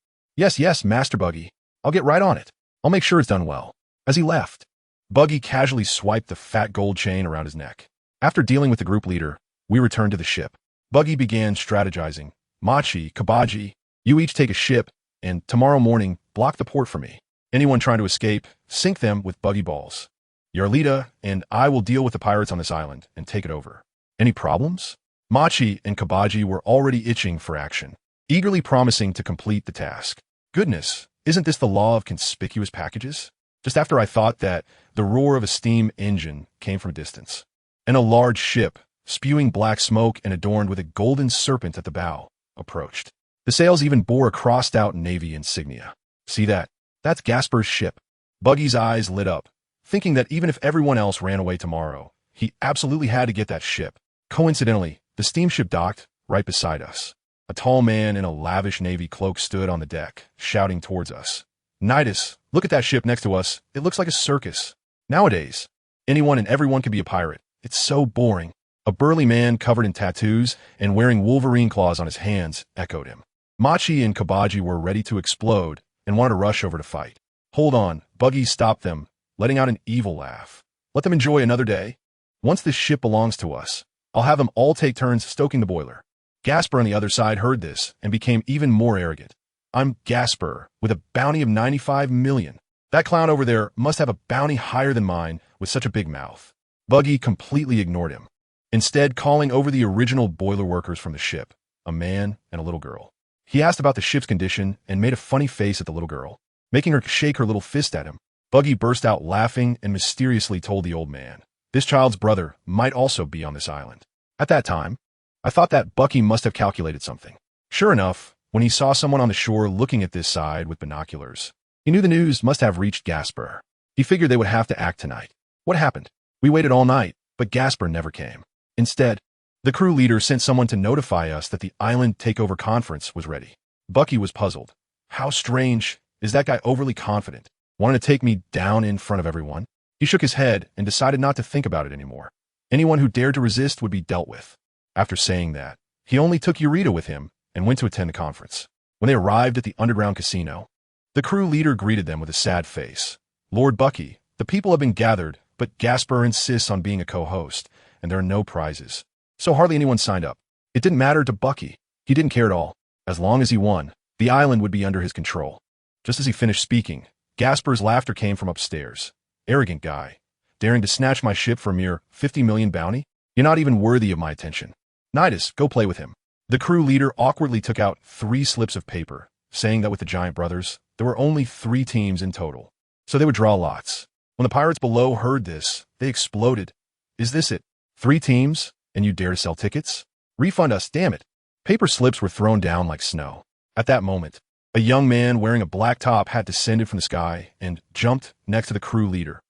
Master Buggy. I'll get right on it. I'll make sure it's done well." As he left, Buggy casually swiped the fat gold chain around his neck. After dealing with the group leader, we returned to the ship. Buggy began strategizing. "Machi, Kabaji, you each take a ship, and tomorrow morning, block the port for me. Anyone trying to escape, sink them with buggy balls. Yarlita and I will deal with the pirates on this island and take it over. Any problems?" Machi and Kabaji were already itching for action, eagerly promising to complete the task. Goodness, isn't this the law of conspicuous packages? Just after I thought that, the roar of a steam engine came from a distance, and a large ship, spewing black smoke and adorned with a golden serpent at the bow, approached. The sails even bore a crossed-out Navy insignia. "See that? That's Gasper's ship." Buggy's eyes lit up, thinking that even if everyone else ran away tomorrow, he absolutely had to get that ship. Coincidentally, the steamship docked right beside us. A tall man in a lavish Navy cloak stood on the deck, shouting towards us. "Nidus, look at that ship next to us. It looks like a circus. Nowadays, anyone and everyone can be a pirate. It's so boring." A burly man covered in tattoos and wearing Wolverine claws on his hands echoed him. Machi and Kabaji were ready to explode and wanted to rush over to fight. "Hold on," Buggy stopped them, letting out an evil laugh. "Let them enjoy another day. Once this ship belongs to us, I'll have them all take turns stoking the boiler." Gasper on the other side heard this and became even more arrogant. "I'm Gasper, with a bounty of 95 million. That clown over there must have a bounty higher than mine with such a big mouth." Buggy completely ignored him, instead calling over the original boiler workers from the ship, a man and a little girl. He asked about the ship's condition and made a funny face at the little girl, making her shake her little fist at him. Buggy burst out laughing and mysteriously told the old man, this child's brother might also be on this island. At that time, I thought that Buggy must have calculated something. Sure enough, when he saw someone on the shore looking at this side with binoculars, he knew the news must have reached Gasper. He figured they would have to act tonight. What happened? We waited all night, but Gasper never came. Instead, the crew leader sent someone to notify us that the island takeover conference was ready. Buggy was puzzled. How strange. Is that guy overly confident? Wanted to take me down in front of everyone? He shook his head and decided not to think about it anymore. Anyone who dared to resist would be dealt with. After saying that, he only took Eureka with him and went to attend the conference. When they arrived at the underground casino, the crew leader greeted them with a sad face. Lord Bucky, the people have been gathered, but Gasper insists on being a co-host, and there are no prizes. So hardly anyone signed up. It didn't matter to Bucky. He didn't care at all. As long as he won, the island would be under his control. Just as he finished speaking, Gasper's laughter came from upstairs. Arrogant guy. Daring to snatch my ship for a mere 50 million bounty? You're not even worthy of my attention. Nidus, go play with him. The crew leader awkwardly took out 3 slips of paper, saying that with the Giant Brothers, there were only 3 teams in total. So they would draw lots. When the pirates below heard this, they exploded. Is this it? 3 teams, and you dare to sell tickets? Refund us, damn it. Paper slips were thrown down like snow. At that moment, a young man wearing a black top hat descended from the sky and jumped next to the crew leader.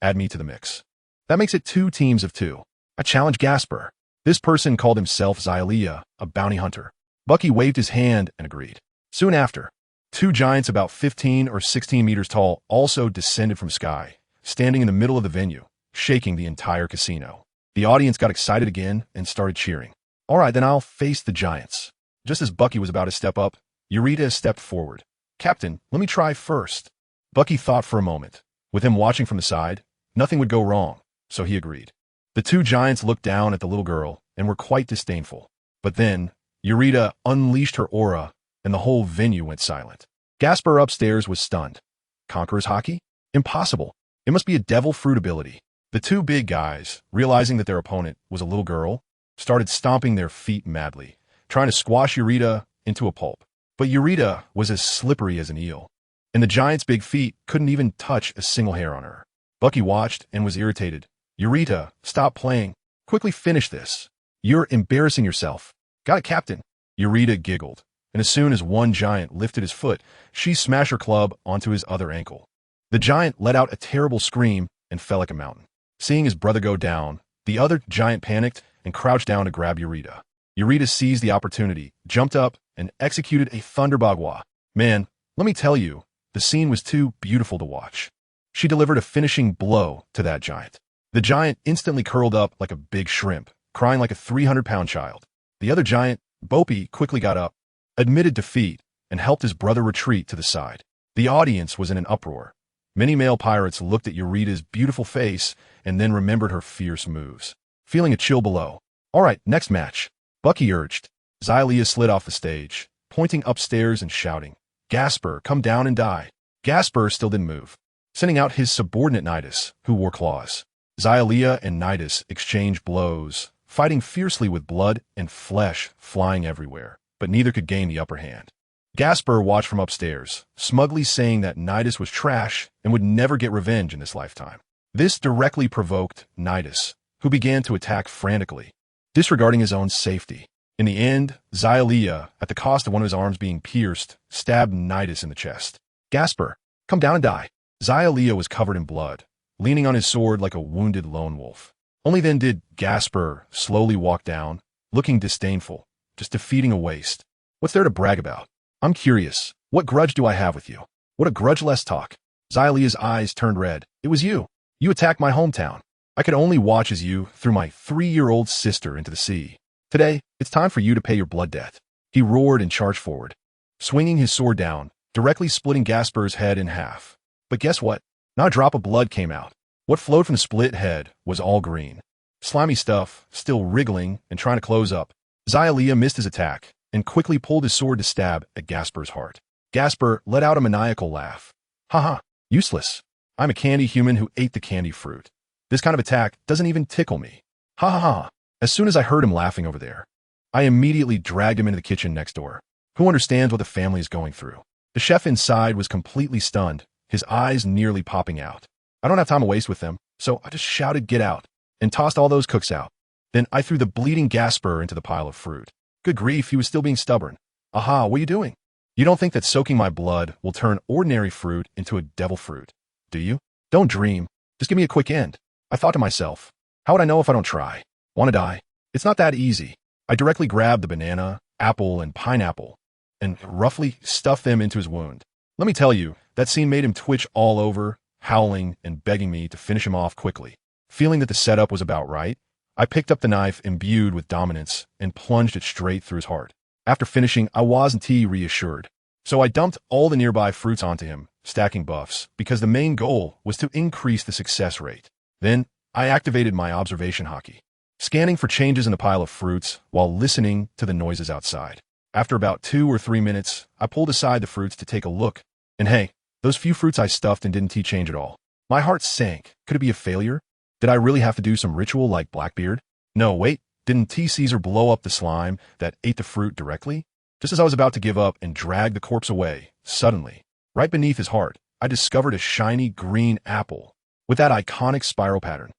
Add me to the mix. That makes it 2 teams of 2. I challenge Gasper. This person called himself Xylia, a bounty hunter. Bucky waved his hand and agreed. Soon after, 2 giants about 15 or 16 meters tall also descended from sky, standing in the middle of the venue, shaking the entire casino. The audience got excited again and started cheering. All right, then I'll face the giants. Just as Bucky was about to step up, Eureka stepped forward. Captain, let me try first. Bucky thought for a moment. With him watching from the side, nothing would go wrong, so he agreed. The 2 giants looked down at the little girl and were quite disdainful. But then, Eureka unleashed her aura, and the whole venue went silent. Gasper upstairs was stunned. Conqueror's hockey? Impossible. It must be a devil fruit ability. The 2 big guys, realizing that their opponent was a little girl, started stomping their feet madly, trying to squash Eureka into a pulp. But Eureka was as slippery as an eel, and the giant's big feet couldn't even touch a single hair on her. Bucky watched and was irritated. Eureka, stop playing. Quickly finish this. You're embarrassing yourself. Got it, Captain. Eureka giggled, and as soon as one giant lifted his foot, she smashed her club onto his other ankle. The giant let out a terrible scream and fell like a mountain. Seeing his brother go down, the other giant panicked and crouched down to grab Eureka. Eureka seized the opportunity, jumped up, and executed a thunderbagua. Man, let me tell you, the scene was too beautiful to watch. She delivered a finishing blow to that giant. The giant instantly curled up like a big shrimp, crying like a 300-pound child. The other giant, Ope, quickly got up, admitted defeat, and helped his brother retreat to the side. The audience was in an uproar. Many male pirates looked at Eureka's beautiful face and then remembered her fierce moves. Feeling a chill below. All right, next match. Bucky urged. Xylia slid off the stage, pointing upstairs and shouting, Gasper, come down and die. Gasper still didn't move, sending out his subordinate Nidus, who wore claws. Xylia and Nidus exchanged blows, fighting fiercely with blood and flesh flying everywhere, but neither could gain the upper hand. Gasper watched from upstairs, smugly saying that Nidus was trash and would never get revenge in this lifetime. This directly provoked Nidus, who began to attack frantically, disregarding his own safety. In the end, Xylia, at the cost of one of his arms being pierced, stabbed Nidus in the chest. Gasper, come down and die. Xylia was covered in blood, leaning on his sword like a wounded lone wolf. Only then did Gasper slowly walk down, looking disdainful, just defeating a waste. What's there to brag about? I'm curious. What grudge do I have with you? What a grudge-less talk. Xylia's eyes turned red. It was you. You attacked my hometown. I could only watch as you threw my 3-year-old sister into the sea. Today, it's time for you to pay your blood debt. He roared and charged forward, swinging his sword down, directly splitting Gasper's head in half. But guess what? Not a drop of blood came out. What flowed from the split head was all green. Slimy stuff, still wriggling and trying to close up. Xylia missed his attack and quickly pulled his sword to stab at Gasper's heart. Gasper let out a maniacal laugh. Haha, useless. I'm a candy human who ate the candy fruit. This kind of attack doesn't even tickle me. Ha ha ha. As soon as I heard him laughing over there, I immediately dragged him into the kitchen next door. Who understands what the family is going through? The chef inside was completely stunned, his eyes nearly popping out. I don't have time to waste with them, so I just shouted, get out, and tossed all those cooks out. Then I threw the bleeding Gasper into the pile of fruit. Good grief, he was still being stubborn. Aha, what are you doing? You don't think that soaking my blood will turn ordinary fruit into a devil fruit, do you? Don't dream. Just give me a quick end. I thought to myself, how would I know if I don't try? Want to die? It's not that easy. I directly grabbed the banana, apple, and pineapple, and roughly stuffed them into his wound. Let me tell you, that scene made him twitch all over, howling and begging me to finish him off quickly. Feeling that the setup was about right, I picked up the knife imbued with dominance and plunged it straight through his heart. After finishing, I wasn't reassured. So I dumped all the nearby fruits onto him, stacking buffs, because the main goal was to increase the success rate. Then, I activated my observation hockey, scanning for changes in the pile of fruits while listening to the noises outside. After about 2 or 3 minutes, I pulled aside the fruits to take a look, and hey, those few fruits I stuffed and didn't change at all. My heart sank. Could it be a failure? Did I really have to do some ritual like Blackbeard? No, wait, didn't Caesar blow up the slime that ate the fruit directly? Just as I was about to give up and drag the corpse away, suddenly, right beneath his heart, I discovered a shiny green apple with that iconic spiral pattern.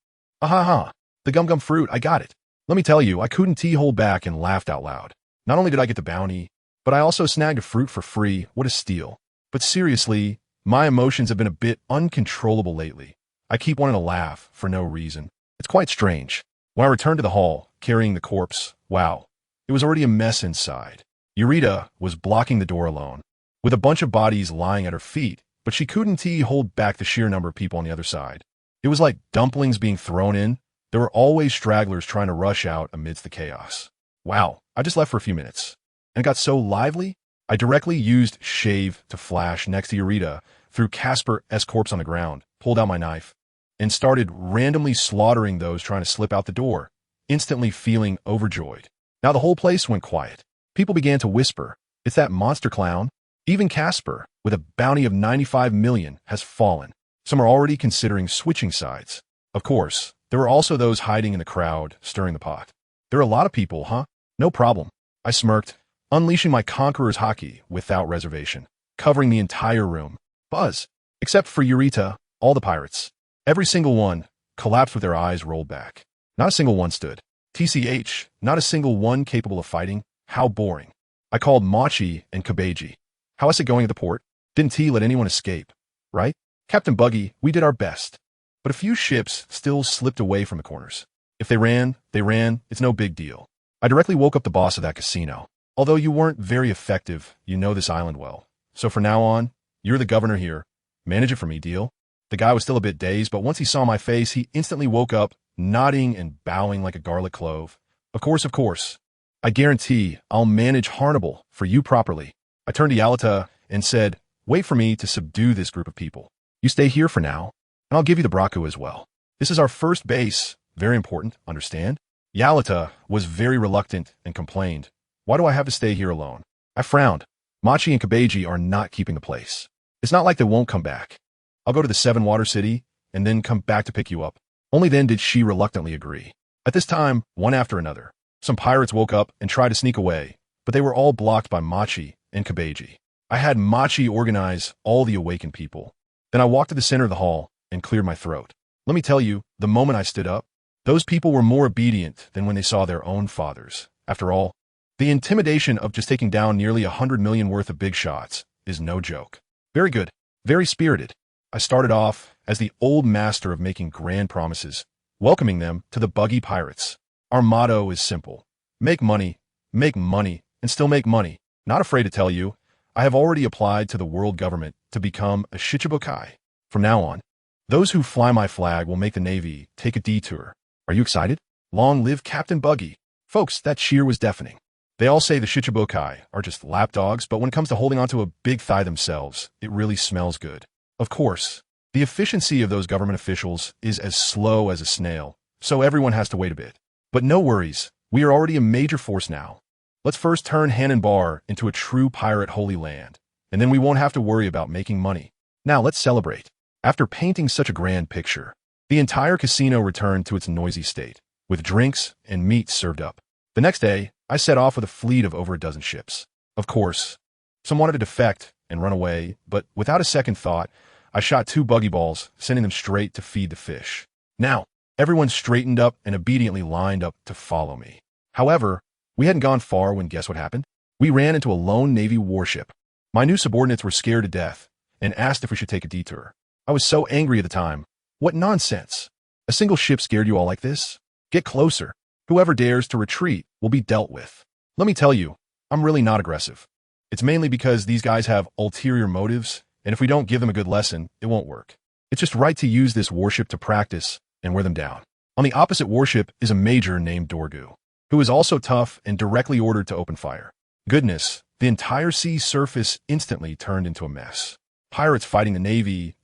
Ahaha, the gum fruit, I got it. Let me tell you, I couldn't hold back and laughed out loud. Not only did I get the bounty, but I also snagged a fruit for free. What a steal. But seriously, my emotions have been a bit uncontrollable lately. I keep wanting to laugh for no reason. It's quite strange. When I returned to the hall, carrying the corpse, wow, it was already a mess inside. Eureka was blocking the door alone, with a bunch of bodies lying at her feet, but she couldn't hold back the sheer number of people on the other side. It was like dumplings being thrown in. There were always stragglers trying to rush out amidst the chaos. Wow, I just left for a few minutes, and it got so lively, I directly used Shave to flash next to Eureka, threw Casper's corpse on the ground, pulled out my knife, and started randomly slaughtering those trying to slip out the door, instantly feeling overjoyed. Now the whole place went quiet. People began to whisper, "It's that monster clown." Even Casper, with a bounty of 95 million, has fallen. Some are already considering switching sides. Of course, there were also those hiding in the crowd, stirring the pot. There are a lot of people, huh? No problem. I smirked, unleashing my Conqueror's hockey without reservation, covering the entire room. Buzz. Except for Eureka, all the pirates. Every single one collapsed with their eyes rolled back. Not a single one stood. TCH, not a single one capable of fighting. How boring. I called Machi and Kabeji. How is it going at the port? Didn't he let anyone escape? Right? Captain Buggy, we did our best. But a few ships still slipped away from the corners. If they ran, it's no big deal. I directly woke up the boss of that casino. Although you weren't very effective, you know this island well. So from now on, you're the governor here. Manage it for me, deal? The guy was still a bit dazed, but once he saw my face, he instantly woke up, nodding and bowing like a garlic clove. Of course. I guarantee I'll manage Harnable for you properly. I turned to Yalta and said, wait for me to subdue this group of people. You stay here for now, and I'll give you the Braku as well. This is our first base. Very important, understand? Yalta was very reluctant and complained, why do I have to stay here alone? I frowned. Machi and Kabeji are not keeping the place. It's not like they won't come back. I'll go to the Seven Water City and then come back to pick you up. Only then did she reluctantly agree. At this time, one after another, some pirates woke up and tried to sneak away, but they were all blocked by Machi and Kabeji. I had Machi organize all the awakened people. Then I walked to the center of the hall and cleared my throat. Let me tell you, the moment I stood up, those people were more obedient than when they saw their own fathers. After all, the intimidation of just taking down nearly 100 million worth of big shots is no joke. Very good, very spirited. I started off as the old master of making grand promises, welcoming them to the Buggy Pirates. Our motto is simple. Make money, and still make money. Not afraid to tell you, I have already applied to the world government to become a Shichibukai. From now on, those who fly my flag will make the Navy take a detour. Are you excited? Long live Captain Buggy. Folks, that cheer was deafening. They all say the Shichibukai are just lapdogs, but when it comes to holding onto a big thigh themselves, it really smells good. Of course, the efficiency of those government officials is as slow as a snail, so everyone has to wait a bit. But no worries, we are already a major force now. Let's first turn Hanan Bar into a true pirate holy land, and then we won't have to worry about making money. Now let's celebrate. After painting such a grand picture, the entire casino returned to its noisy state, with drinks and meat served up. The next day, I set off with a fleet of over a dozen ships. Of course, some wanted to defect and run away, but without a second thought, I shot 2 buggy balls, sending them straight to feed the fish. Now, everyone straightened up and obediently lined up to follow me. However, we hadn't gone far when guess what happened? We ran into a lone Navy warship. My new subordinates were scared to death and asked if we should take a detour. I was so angry at the time. What nonsense! A single ship scared you all like this? Get closer. Whoever dares to retreat will be dealt with. Let me tell you, I'm really not aggressive. It's mainly because these guys have ulterior motives, and if we don't give them a good lesson, it won't work. It's just right to use this warship to practice and wear them down. On the opposite warship is a major named Dorgu, who is also tough and directly ordered to open fire. Goodness, the entire sea surface instantly turned into a mess. Pirates fighting the Navy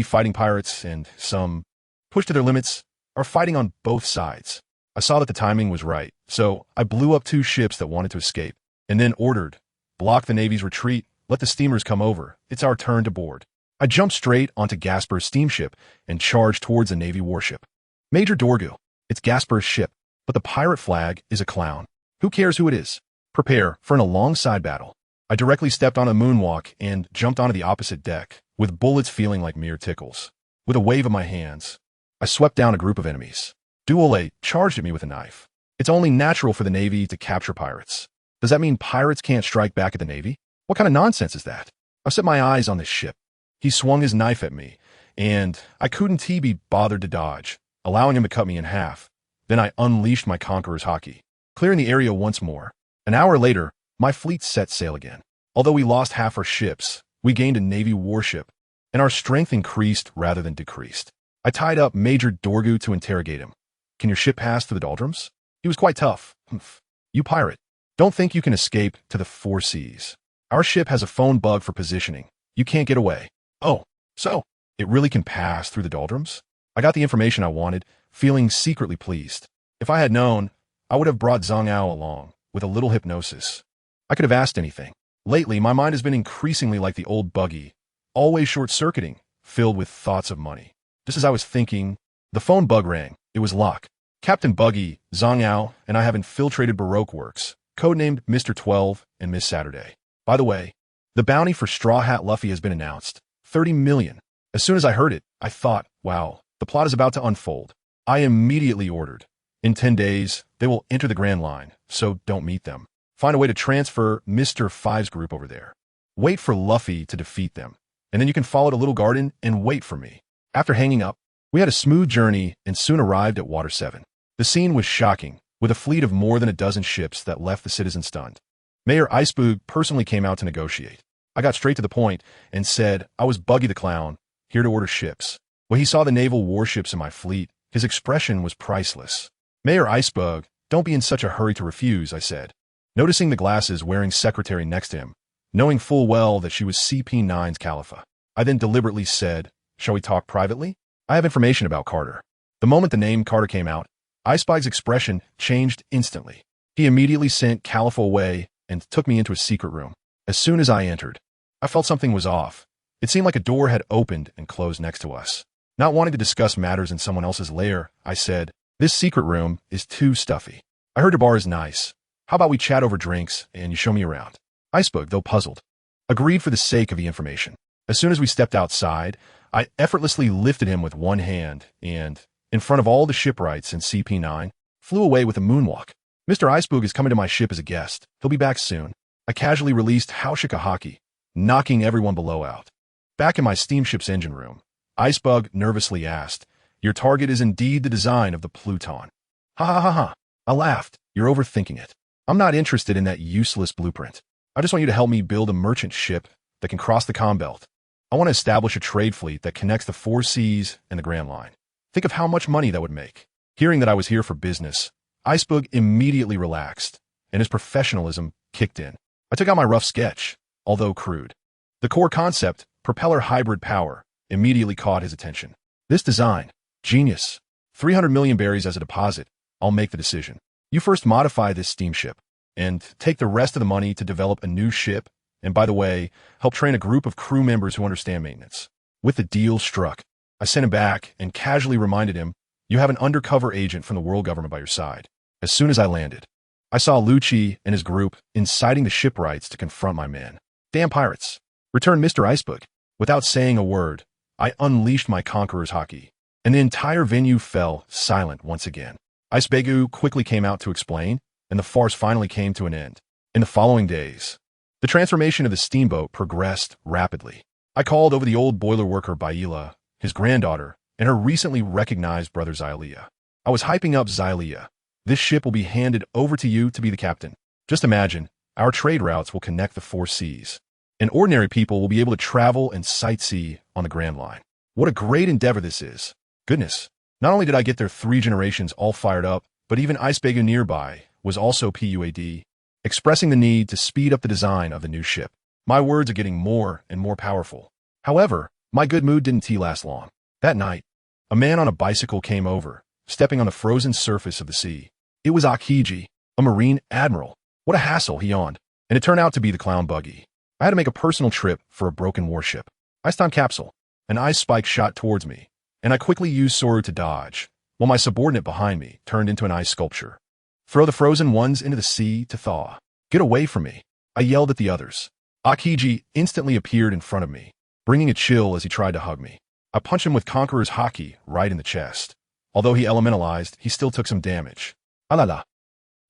fighting pirates, and some, pushed to their limits, are fighting on both sides. I saw that the timing was right, so I blew up 2 ships that wanted to escape, and then ordered, block the Navy's retreat, let the steamers come over, it's our turn to board. I jumped straight onto Gasper's steamship and charged towards a Navy warship. Major Dorgu, it's Gasper's ship, but the pirate flag is a clown. Who cares who it is? Prepare for an alongside battle. I directly stepped on a moonwalk and jumped onto the opposite deck, with bullets feeling like mere tickles. With a wave of my hands, I swept down a group of enemies. Duole charged at me with a knife. It's only natural for the Navy to capture pirates. Does that mean pirates can't strike back at the Navy? What kind of nonsense is that? I've set my eyes on this ship. He swung his knife at me, and I couldn't be bothered to dodge, allowing him to cut me in half. Then I unleashed my Conqueror's Haki, clearing the area once more. An hour later, my fleet set sail again. Although we lost half our ships, we gained a Navy warship, and our strength increased rather than decreased. I tied up Major Dorgu to interrogate him. Can your ship pass through the doldrums? He was quite tough. Humph. You pirate. Don't think you can escape to the 4 seas. Our ship has a phone bug for positioning. You can't get away. Oh, so it really can pass through the doldrums? I got the information I wanted, feeling secretly pleased. If I had known, I would have brought Zhang Ao along, with a little hypnosis. I could have asked anything. Lately, my mind has been increasingly like the old Buggy, always short-circuiting, filled with thoughts of money. Just as I was thinking, the phone bug rang. It was Locke. Captain Buggy, Zhang Ao, and I have infiltrated Baroque Works, codenamed Mr. 12 and Miss Saturday. By the way, the bounty for Straw Hat Luffy has been announced. 30 million. As soon as I heard it, I thought, wow, the plot is about to unfold. I immediately ordered. In 10 days, they will enter the Grand Line, so don't meet them. Find a way to transfer Mr. 5's group over there. Wait for Luffy to defeat them, and then you can follow the little garden and wait for me. After hanging up, we had a smooth journey and soon arrived at Water 7. The scene was shocking, with a fleet of more than a dozen ships that left the citizens stunned. Mayor Iceberg personally came out to negotiate. I got straight to the point and said I was Buggy the Clown, here to order ships. When he saw the naval warships in my fleet, his expression was priceless. Mayor Iceberg, don't be in such a hurry to refuse, I said. Noticing the glasses wearing secretary next to him, knowing full well that she was CP9's Califa, I then deliberately said, shall we talk privately? I have information about Carter. The moment the name Carter came out, Iceberg's expression changed instantly. He immediately sent Califa away and took me into a secret room. As soon as I entered, I felt something was off. It seemed like a door had opened and closed next to us. Not wanting to discuss matters in someone else's lair, I said, this secret room is too stuffy. I heard your bar is nice. How about we chat over drinks and you show me around? Iceberg, though puzzled, agreed for the sake of the information. As soon as we stepped outside, I effortlessly lifted him with one hand and, in front of all the shipwrights in CP9, flew away with a moonwalk. Mr. Iceberg is coming to my ship as a guest. He'll be back soon. I casually released Haushika Haki, knocking everyone below out. Back in my steamship's engine room, Iceberg nervously asked, your target is indeed the design of the Pluton. Ha ha ha ha. I laughed. You're overthinking it. I'm not interested in that useless blueprint. I just want you to help me build a merchant ship that can cross the Comm Belt. I want to establish a trade fleet that connects the 4 seas and the Grand Line. Think of how much money that would make. Hearing that I was here for business, Iceberg immediately relaxed, and his professionalism kicked in. I took out my rough sketch, although crude. The core concept, propeller hybrid power, immediately caught his attention. This design, genius. 300 million berries as a deposit. I'll make the decision. You first modify this steamship, and take the rest of the money to develop a new ship, and by the way, help train a group of crew members who understand maintenance. With the deal struck, I sent him back and casually reminded him, you have an undercover agent from the world government by your side. As soon as I landed, I saw Lucci and his group inciting the shipwrights to confront my men. Damn pirates! Returned Mr. Iceberg. Without saying a word, I unleashed my Conqueror's Haki, and the entire venue fell silent once again. Icebegu quickly came out to explain, and the farce finally came to an end. In the following days, the transformation of the steamboat progressed rapidly. I called over the old boiler worker Baila, his granddaughter, and her recently recognized brother Xylia. I was hyping up Xylia. This ship will be handed over to you to be the captain. Just imagine, our trade routes will connect the four seas, and ordinary people will be able to travel and sightsee on the Grand Line. What a great endeavor this is. Goodness, not only did I get their 3 generations all fired up, but even HisMaster nearby was also PUAD, expressing the need to speed up the design of the new ship. My words are getting more and more powerful. However, my good mood didn't last long. That night, a man on a bicycle came over, stepping on the frozen surface of the sea. It was Aokiji, a Marine admiral. What a hassle, he yawned. And it turned out to be the clown Buggy. I had to make a personal trip for a broken warship. Ice time capsule. An ice spike shot towards me, and I quickly used Soru to dodge, while my subordinate behind me turned into an ice sculpture. Throw the frozen ones into the sea to thaw. Get away from me, I yelled at the others. Aokiji instantly appeared in front of me, bringing a chill as he tried to hug me. I punched him with Conqueror's Haki right in the chest. Although he elementalized, he still took some damage. Alala.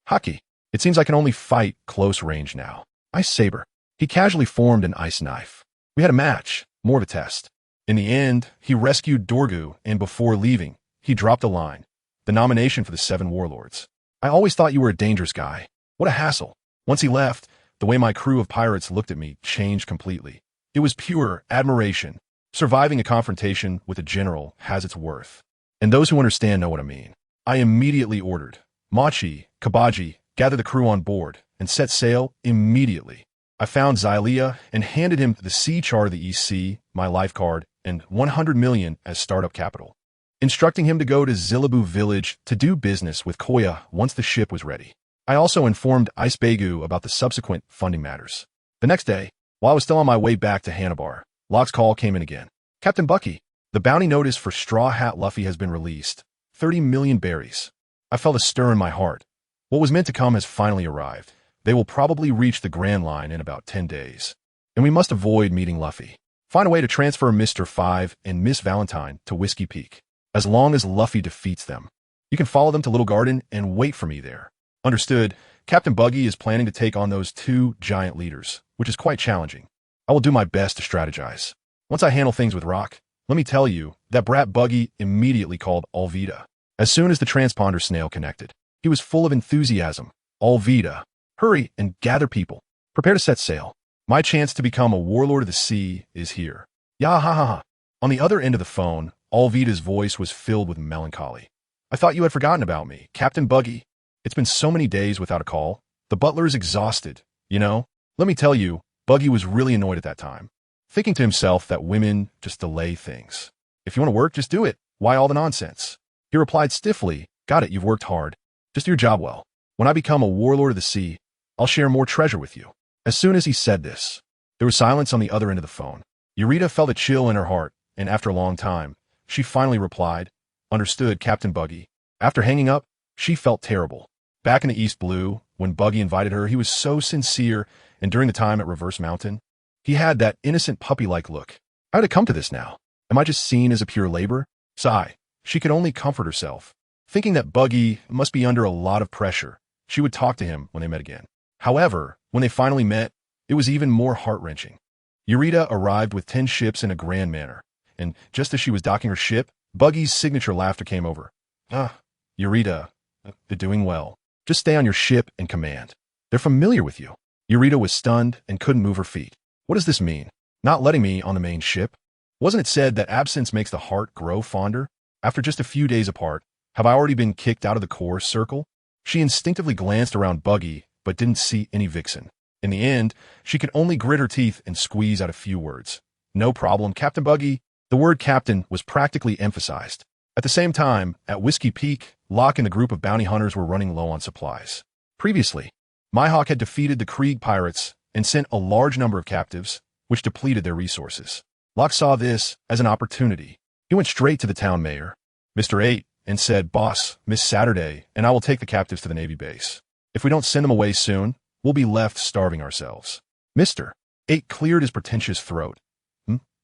Haki. It seems I can only fight close range now. Ice saber. He casually formed an ice knife. We had a match, more of a test. In the end, he rescued Dorgu, and before leaving, he dropped a line. The nomination for the 7 warlords. I always thought you were a dangerous guy. What a hassle. Once he left, the way my crew of pirates looked at me changed completely. It was pure admiration. Surviving a confrontation with a general has its worth. And those who understand know what I mean. I immediately ordered Machi, Kabaji, gather the crew on board, and set sail immediately. I found Xylia and handed him the sea chart of the East Sea, my life card, and 100 million as startup capital, instructing him to go to Zilabu village to do business with Koya once the ship was ready. I also informed HisMaster about the subsequent funding matters. The next day, while I was still on my way back to Hanabar, Locke's call came in again. Captain Bucky, the bounty notice for Straw Hat Luffy has been released. 30 million berries. I felt a stir in my heart. What was meant to come has finally arrived. They will probably reach the Grand Line in about 10 days. And we must avoid meeting Luffy. Find a way to transfer Mr. 5 and Miss Valentine to Whiskey Peak, as long as Luffy defeats them. You can follow them to Little Garden and wait for me there. Understood. Captain Buggy is planning to take on those 2 giant leaders, which is quite challenging. I will do my best to strategize. Once I handle things with Rock, let me tell you that brat Buggy immediately called Alvida. As soon as the transponder snail connected, he was full of enthusiasm. Alvida, hurry and gather people. Prepare to set sail. My chance to become a warlord of the sea is here. Ya ha ha ha. On the other end of the phone, Alvida's voice was filled with melancholy. I thought you had forgotten about me, Captain Buggy. It's been so many days without a call. The butler is exhausted. You know, let me tell you, Buggy was really annoyed at that time, thinking to himself that women just delay things. If you want to work, just do it. Why all the nonsense? He replied stiffly, got it, you've worked hard. Just do your job well. When I become a warlord of the sea, I'll share more treasure with you. As soon as he said this, there was silence on the other end of the phone. Eureka felt a chill in her heart, and after a long time, she finally replied, understood, Captain Buggy. After hanging up, she felt terrible. Back in the East Blue, when Buggy invited her, he was so sincere, and during the time at Reverse Mountain, he had that innocent puppy-like look. How did it come to this now? Am I just seen as a pure labor? Sigh. She could only comfort herself, thinking that Buggy must be under a lot of pressure. She would talk to him when they met again. However, when they finally met, it was even more heart-wrenching. Eureka arrived with 10 ships in a grand manner, and just as she was docking her ship, Buggy's signature laughter came over. Eureka, they're doing well. Just stay on your ship and command. They're familiar with you. Eureka was stunned and couldn't move her feet. What does this mean? Not letting me on the main ship? Wasn't it said that absence makes the heart grow fonder? After just a few days apart, have I already been kicked out of the core circle? She instinctively glanced around Buggy, but didn't see any vixen. In the end, she could only grit her teeth and squeeze out a few words. No problem, Captain Buggy. The word captain was practically emphasized. At the same time, at Whiskey Peak, Locke and the group of bounty hunters were running low on supplies. Previously, Mihawk had defeated the Krieg pirates and sent a large number of captives, which depleted their resources. Locke saw this as an opportunity. He went straight to the town mayor, Mr. 8, and said, Boss, Miss Saturday, and I will take the captives to the Navy base. If we don't send them away soon, we'll be left starving ourselves. Mr. 8 cleared his pretentious throat.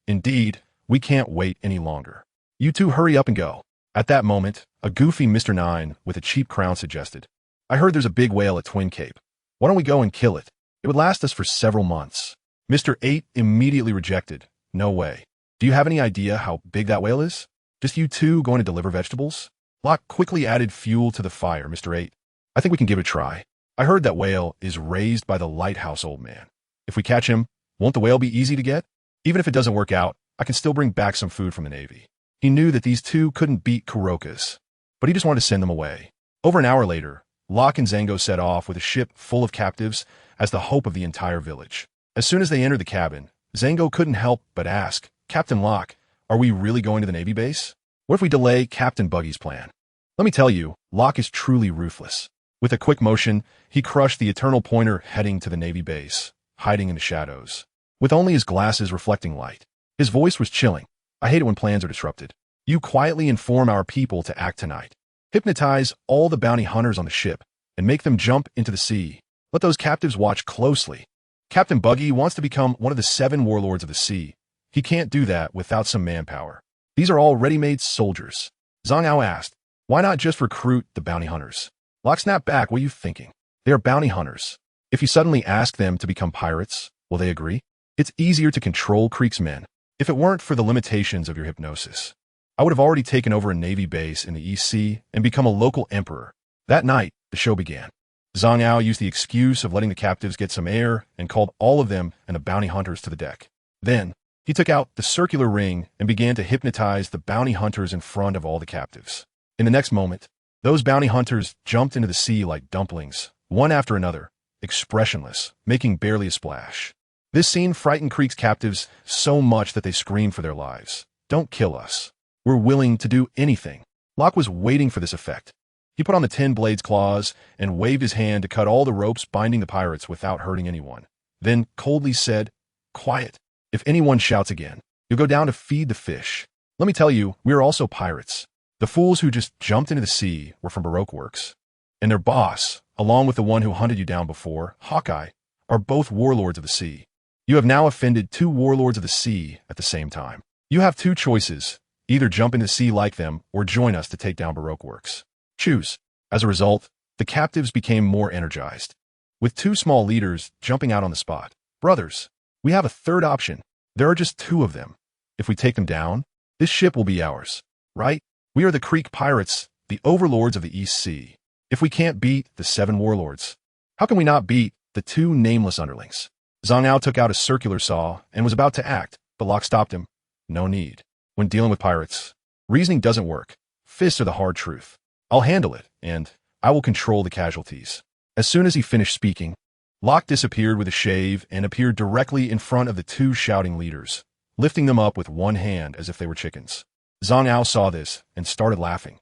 Indeed, we can't wait any longer. You two hurry up and go. At that moment, a goofy Mr. 9 with a cheap crown suggested, I heard there's a big whale at Twin Cape. Why don't we go and kill it? It would last us for several months. Mr. 8 immediately rejected. No way. Do you have any idea how big that whale is? Just you two going to deliver vegetables? Locke quickly added fuel to the fire, Mr. 8. I think we can give it a try. I heard that whale is raised by the lighthouse old man. If we catch him, won't the whale be easy to get? Even if it doesn't work out, I can still bring back some food from the Navy. He knew that these two couldn't beat Kuroka's, but he just wanted to send them away. Over an hour later, Locke and Zango set off with a ship full of captives as the hope of the entire village. As soon as they entered the cabin, Zango couldn't help but ask, "Captain Locke, are we really going to the Navy base? What if we delay Captain Buggy's plan?" Let me tell you, Locke is truly ruthless. With a quick motion, he crushed the Eternal Pointer heading to the Navy base, hiding in the shadows, with only his glasses reflecting light. His voice was chilling. "I hate it when plans are disrupted. You quietly inform our people to act tonight. Hypnotize all the bounty hunters on the ship and make them jump into the sea. Let those captives watch closely. Captain Buggy wants to become one of the 7 warlords of the sea. He can't do that without some manpower. These are all ready-made soldiers." Zhang Ao asked, "Why not just recruit the bounty hunters?" Locke snapped back, "What are you thinking? They are bounty hunters. If you suddenly ask them to become pirates, will they agree? It's easier to control Creek's men. If it weren't for the limitations of your hypnosis, I would have already taken over a Navy base in the East Sea and become a local emperor." That night, the show began. Zhang Ao used the excuse of letting the captives get some air and called all of them and the bounty hunters to the deck. Then, he took out the circular ring and began to hypnotize the bounty hunters in front of all the captives. In the next moment, those bounty hunters jumped into the sea like dumplings, one after another, expressionless, making barely a splash. This scene frightened Creek's captives so much that they screamed for their lives. "Don't kill us. We're willing to do anything." Locke was waiting for this effect. He put on the 10 blades claws and waved his hand to cut all the ropes binding the pirates without hurting anyone. Then coldly said, "Quiet. If anyone shouts again, you'll go down to feed the fish. Let me tell you, we are also pirates. The fools who just jumped into the sea were from Baroque Works. And their boss, along with the one who hunted you down before, Hawkeye, are both warlords of the sea. You have now offended 2 warlords of the sea at the same time. You have 2 choices. Either jump into the sea like them or join us to take down Baroque Works. Choose." As a result, the captives became more energized, with 2 small leaders jumping out on the spot. "Brothers, we have a third option. There are just 2 of them. If we take them down, this ship will be ours, right? We are the Creek Pirates, the overlords of the East Sea. If we can't beat the 7 warlords, how can we not beat the 2 nameless underlings?" Zhang Ao took out a circular saw and was about to act, but Locke stopped him. "No need. When dealing with pirates, reasoning doesn't work. Fists are the hard truth. I'll handle it, and I will control the casualties." As soon as he finished speaking, Locke disappeared with a shave and appeared directly in front of the 2 shouting leaders, lifting them up with one hand as if they were chickens. Zhang Ao saw this and started laughing.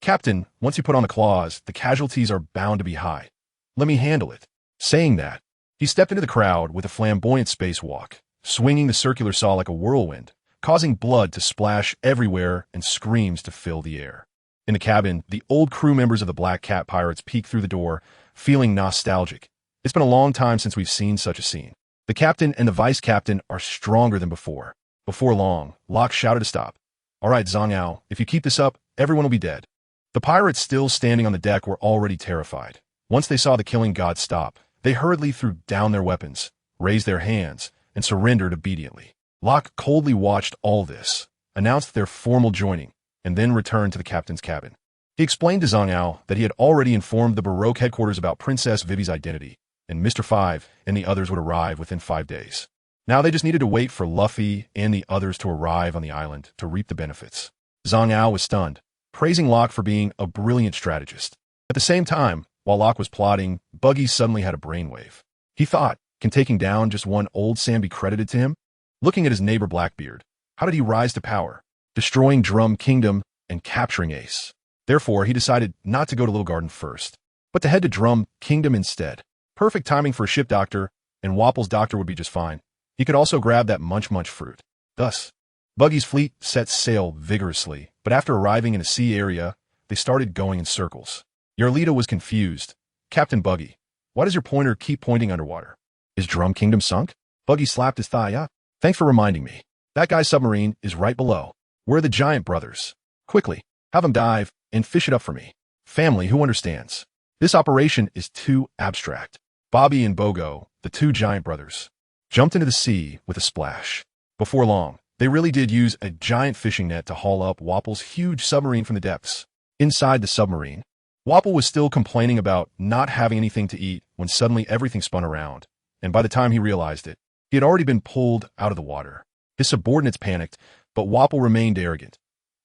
"Captain, once you put on the claws, the casualties are bound to be high. Let me handle it." Saying that, he stepped into the crowd with a flamboyant spacewalk, swinging the circular saw like a whirlwind, causing blood to splash everywhere and screams to fill the air. In the cabin, the old crew members of the Black Cat Pirates peeked through the door, feeling nostalgic. It's been a long time since we've seen such a scene. The captain and the vice captain are stronger than before. Before long, Locke shouted to stop. "All right, Zhang Ao, if you keep this up, everyone will be dead." The pirates still standing on the deck were already terrified. Once they saw the killing god stop, they hurriedly threw down their weapons, raised their hands, and surrendered obediently. Locke coldly watched all this, announced their formal joining, and then returned to the captain's cabin. He explained to Zhang Ao that he had already informed the Baroque headquarters about Princess Vivi's identity, and Mr. 5 and the others would arrive within 5 days. Now they just needed to wait for Luffy and the others to arrive on the island to reap the benefits. Zhang Ao was stunned, praising Locke for being a brilliant strategist. At the same time, while Locke was plotting, Buggy suddenly had a brainwave. He thought, can taking down just one old Sam be credited to him? Looking at his neighbor Blackbeard, how did he rise to power? Destroying Drum Kingdom and capturing Ace. Therefore, he decided not to go to Little Garden first, but to head to Drum Kingdom instead. Perfect timing for a ship doctor, and Wapple's doctor would be just fine. He could also grab that munch fruit. Thus, Buggy's fleet set sail vigorously, but after arriving in a sea area, they started going in circles. Yarlita was confused. "Captain Buggy, why does your pointer keep pointing underwater? Is Drum Kingdom sunk?" Buggy slapped his thigh. "Yeah, thanks for reminding me. That guy's submarine is right below. We're the Giant Brothers. Quickly, have him dive and fish it up for me. Family, who understands? This operation is too abstract." Bobby and Bogo, the 2 Giant Brothers, jumped into the sea with a splash. Before long, they really did use a giant fishing net to haul up Wapple's huge submarine from the depths. Inside the submarine, Wapple was still complaining about not having anything to eat when suddenly everything spun around, and by the time he realized it, he had already been pulled out of the water. His subordinates panicked, but Wapple remained arrogant.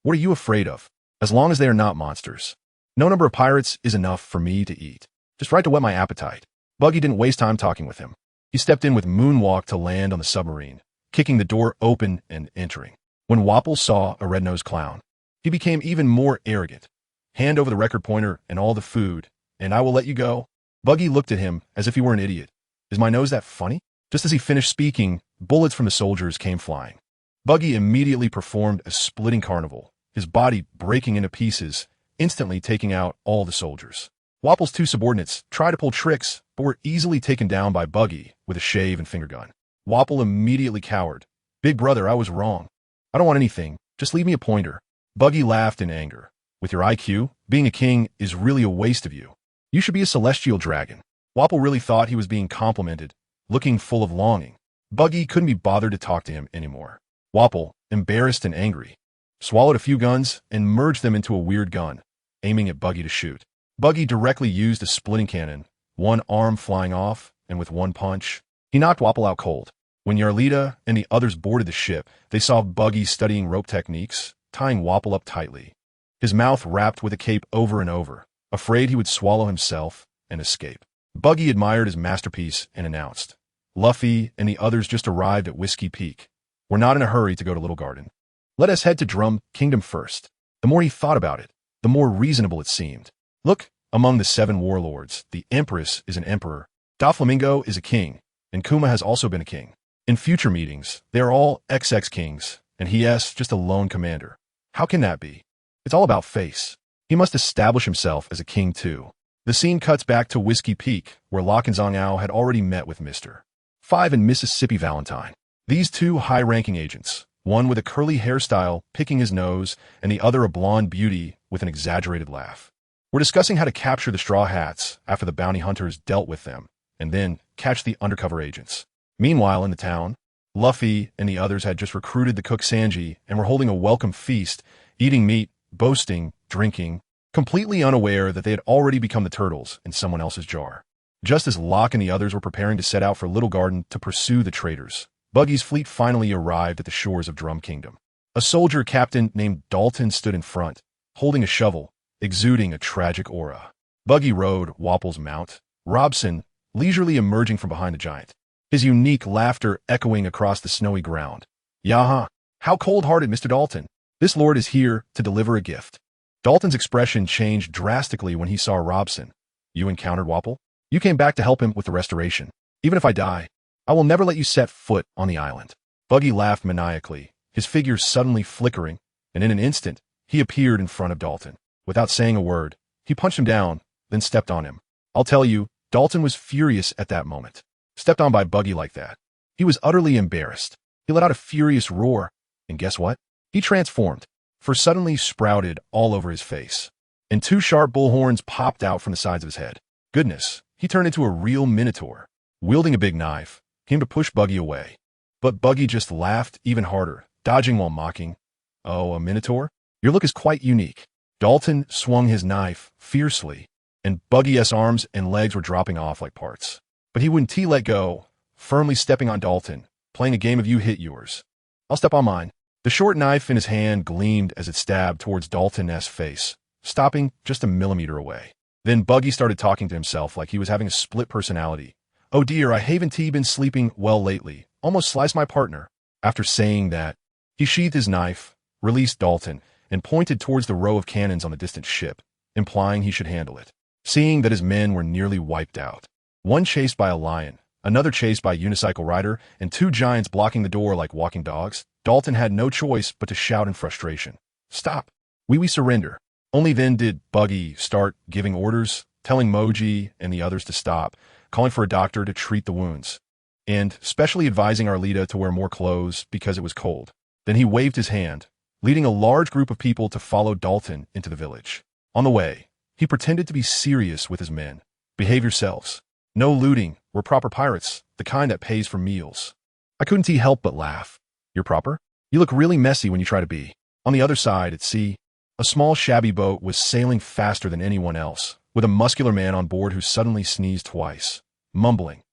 What are you afraid of? As long as they are not monsters. No number of pirates is enough for me to eat. Just right to whet my appetite. Buggy didn't waste time talking with him. He stepped in with moonwalk to land on the submarine, kicking the door open and entering. When Wapple saw a red-nosed clown, he became even more arrogant. Hand over the record pointer and all the food, and I will let you go. Buggy looked at him as if he were an idiot. Is my nose that funny? Just as he finished speaking, bullets from the soldiers came flying. Buggy immediately performed a splitting carnival, his body breaking into pieces, instantly taking out all the soldiers. Wapple's two subordinates tried to pull tricks, but were easily taken down by Buggy with a shave and finger gun. Wapple immediately cowered. Big brother, I was wrong. I don't want anything. Just leave me a pointer. Buggy laughed in anger. With your IQ, being a king is really a waste of you. You should be a celestial dragon. Wapple really thought he was being complimented, looking full of longing. Buggy couldn't be bothered to talk to him anymore. Wapple, embarrassed and angry, swallowed a few guns and merged them into a weird gun, aiming at Buggy to shoot. Buggy directly used a splitting cannon, one arm flying off, and with one punch, he knocked Wapple out cold. When Yarlita and the others boarded the ship, they saw Buggy studying rope techniques, tying Wapple up tightly, his mouth wrapped with a cape over and over, afraid he would swallow himself and escape. Buggy admired his masterpiece and announced, Luffy and the others just arrived at Whiskey Peak. We're not in a hurry to go to Little Garden. Let us head to Drum Kingdom first. The more he thought about it, the more reasonable it seemed. Look, among the 7 warlords, the Empress is an emperor, Doflamingo is a king, and Kuma has also been a king. In future meetings, they are all XX kings, and he's just a lone commander. How can that be? It's all about face. He must establish himself as a king too. The scene cuts back to Whiskey Peak, where Locke and Zhang had already met with Mr. 5 and Mississippi Valentine. These two high-ranking agents, one with a curly hairstyle picking his nose, and the other a blonde beauty with an exaggerated laugh, were discussing how to capture the Straw Hats after the bounty hunters dealt with them, and then catch the undercover agents. Meanwhile, in the town, Luffy and the others had just recruited the cook Sanji and were holding a welcome feast, eating meat, boasting, drinking, completely unaware that they had already become the turtles in someone else's jar. Just as Locke and the others were preparing to set out for Little Garden to pursue the traitors, Buggy's fleet finally arrived at the shores of Drum Kingdom. A soldier captain named Dalton stood in front, holding a shovel, exuding a tragic aura. Buggy rode Wapple's mount, Robson leisurely emerging from behind the giant, his unique laughter echoing across the snowy ground. Yaha! How cold-hearted, Mr. Dalton! This lord is here to deliver a gift. Dalton's expression changed drastically when he saw Robson. You encountered Wapple? You came back to help him with the restoration. Even if I die, I will never let you set foot on the island. Buggy laughed maniacally, his figure suddenly flickering, and in an instant, he appeared in front of Dalton. Without saying a word, he punched him down, then stepped on him. I'll tell you, Dalton was furious at that moment. Stepped on by Buggy like that. He was utterly embarrassed. He let out a furious roar, and guess what? He transformed, for suddenly sprouted all over his face, and 2 sharp bullhorns popped out from the sides of his head. Goodness, he turned into a real minotaur. Wielding a big knife, came to push Buggy away. But Buggy just laughed even harder, dodging while mocking. Oh, a minotaur? Your look is quite unique. Dalton swung his knife fiercely, and Buggy's arms and legs were dropping off like parts. But he wouldn't let go, firmly stepping on Dalton, playing a game of you hit yours. I'll step on mine. The short knife in his hand gleamed as it stabbed towards Dalton's face, stopping just a millimeter away. Then Buggy started talking to himself like he was having a split personality. Oh dear, I haven't been sleeping well lately. Almost sliced my partner. After saying that, he sheathed his knife, released Dalton, and pointed towards the row of cannons on the distant ship, implying he should handle it. Seeing that his men were nearly wiped out, one chased by a lion, another chased by a unicycle rider, and 2 giants blocking the door like walking dogs, Dalton had no choice but to shout in frustration. Stop! We surrender. Only then did Buggy start giving orders, telling Moji and the others to stop, calling for a doctor to treat the wounds, and specially advising Arlita to wear more clothes because it was cold. Then he waved his hand, leading a large group of people to follow Dalton into the village. On the way, he pretended to be serious with his men. Behave yourselves. No looting. We're proper pirates, the kind that pays for meals. I couldn't help but laugh. You're proper? You look really messy when you try to be. On the other side, at sea, A small shabby boat was sailing faster than anyone else, with a muscular man on board who suddenly sneezed twice, mumbling,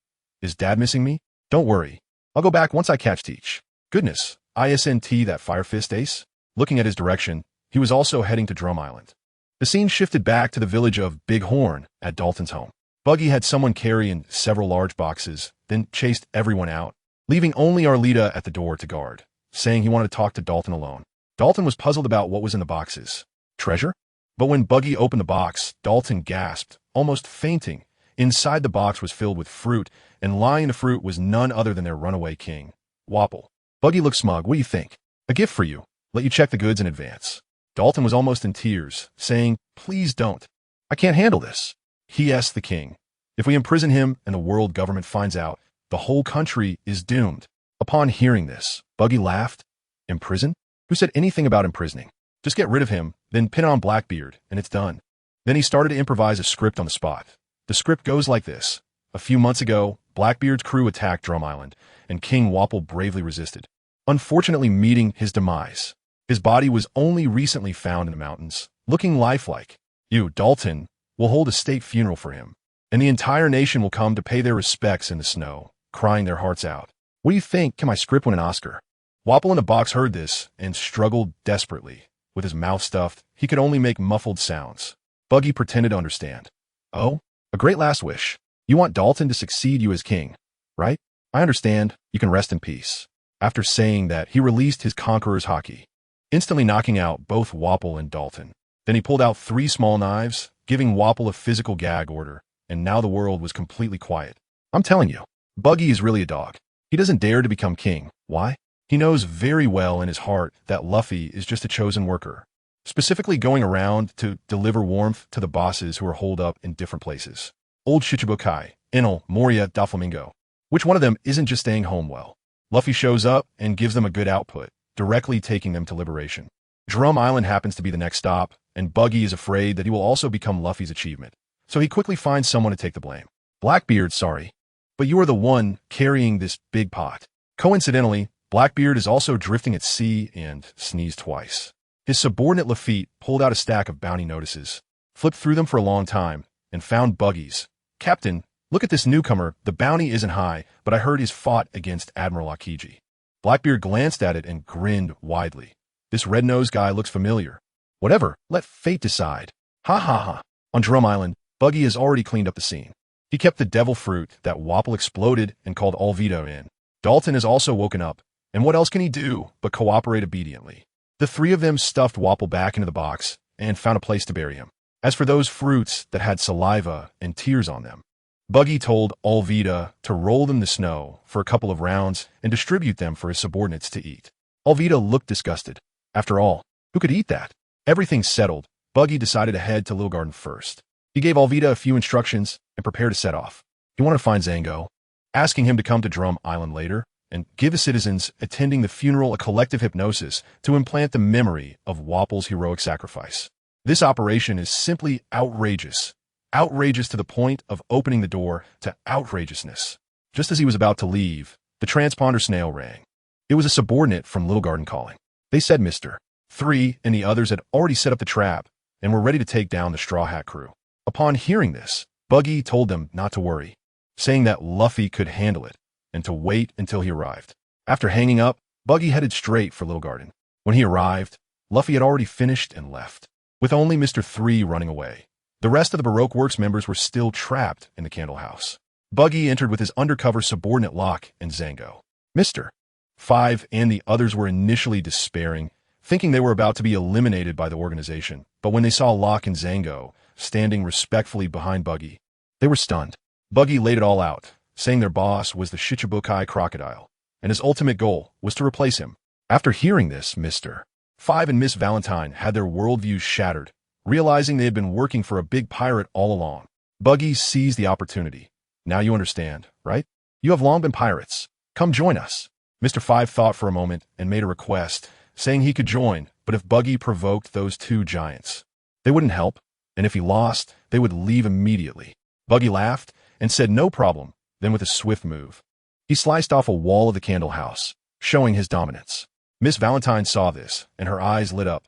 "Is Dad missing me? Don't worry. I'll go back once I catch Teach. Goodness, ISNT that fire fist ace?" Looking at his direction, he was also heading to Drum Island. The scene shifted back to the village of Big Horn at Dalton's home. Buggy had someone carry in several large boxes, then chased everyone out, leaving only Arlita at the door to guard, saying he wanted to talk to Dalton alone. Dalton was puzzled about what was in the boxes. Treasure? But when Buggy opened the box, Dalton gasped, almost fainting. Inside the box was filled with fruit, and lying in the fruit was none other than their runaway king, Wapple. Buggy looked smug. "What do you think? A gift for you. Let you check the goods in advance." Dalton was almost in tears, saying, "Please don't. I can't handle this." He asked the king, "If we imprison him and the world government finds out, the whole country is doomed." Upon hearing this, Buggy laughed. "Imprison? Who said anything about imprisoning? Just get rid of him, then pin on Blackbeard, and it's done." Then he started to improvise a script on the spot. The script goes like this. A few months ago, Blackbeard's crew attacked Drum Island, and King Wapple bravely resisted, unfortunately meeting his demise. His body was only recently found in the mountains, looking lifelike. You, Dalton, will hold a state funeral for him, and the entire nation will come to pay their respects in the snow, crying their hearts out. What do you think? Can my script win an Oscar? Wapple in the box heard this and struggled desperately. With his mouth stuffed, he could only make muffled sounds. Buggy pretended to understand. "Oh, a great last wish. You want Dalton to succeed you as king, right? I understand. You can rest in peace." After saying that, he released his conqueror's hockey, instantly knocking out both Wapple and Dalton. Then he pulled out 3 small knives, giving Wapple a physical gag order, and now the world was completely quiet. I'm telling you, Buggy is really a dog. He doesn't dare to become king. Why? He knows very well in his heart that Luffy is just a chosen worker, specifically going around to deliver warmth to the bosses who are holed up in different places. Old Shichibukai, Enel, Moria, Doflamingo. Which one of them isn't just staying home well? Luffy shows up and gives them a good output, directly taking them to liberation. Drum Island happens to be the next stop, and Buggy is afraid that he will also become Luffy's achievement. So he quickly finds someone to take the blame. "Blackbeard, sorry, but you are the one carrying this big pot." Coincidentally, Blackbeard is also drifting at sea and sneezed twice. His subordinate Lafitte pulled out a stack of bounty notices, flipped through them for a long time, and found Buggy's. "Captain, look at this newcomer. The bounty isn't high, but I heard he's fought against Admiral Akiji." Blackbeard glanced at it and grinned widely. "This red-nosed guy looks familiar. Whatever, let fate decide." Ha ha ha. On Drum Island, Buggy has already cleaned up the scene. He kept the devil fruit that Wapple exploded and called Alvito in. Dalton has also woken up, and what else can he do but cooperate obediently? The 3 of them stuffed Wapple back into the box and found a place to bury him. As for those fruits that had saliva and tears on them, Buggy told Alvita to roll them in the snow for a couple of rounds and distribute them for his subordinates to eat. Alvita looked disgusted. After all, who could eat that? Everything settled, Buggy decided to head to Little Garden first. He gave Alvita a few instructions and prepared to set off. He wanted to find Zango, asking him to come to Drum Island later and give the citizens attending the funeral a collective hypnosis to implant the memory of Wapple's heroic sacrifice. This operation is simply outrageous. Outrageous to the point of opening the door to outrageousness. Just as he was about to leave, the transponder snail rang. It was a subordinate from Little Garden calling. They said Mr. 3 and the others had already set up the trap and were ready to take down the Straw Hat crew. Upon hearing this, Buggy told them not to worry, saying that Luffy could handle it and to wait until he arrived. After hanging up, Buggy headed straight for Little Garden. When he arrived, Luffy had already finished and left, with only Mr. 3 running away. The rest of the Baroque Works members were still trapped in the Candle House. Buggy entered with his undercover subordinate Locke and Zango. Mr. 5 and the others were initially despairing, thinking they were about to be eliminated by the organization, but when they saw Locke and Zango standing respectfully behind Buggy, they were stunned. Buggy laid it all out, saying their boss was the Shichibukai crocodile, and his ultimate goal was to replace him. After hearing this, Mr. 5 and Miss Valentine had their worldviews shattered, realizing they had been working for a big pirate all along. Buggy seized the opportunity. "Now you understand, right? You have long been pirates. Come join us." Mr. 5 thought for a moment and made a request, saying he could join, but if Buggy provoked those 2 giants, they wouldn't help, and if he lost, they would leave immediately. Buggy laughed and said no problem. Then with a swift move, he sliced off a wall of the Candle House, showing his dominance. Miss Valentine saw this, and her eyes lit up.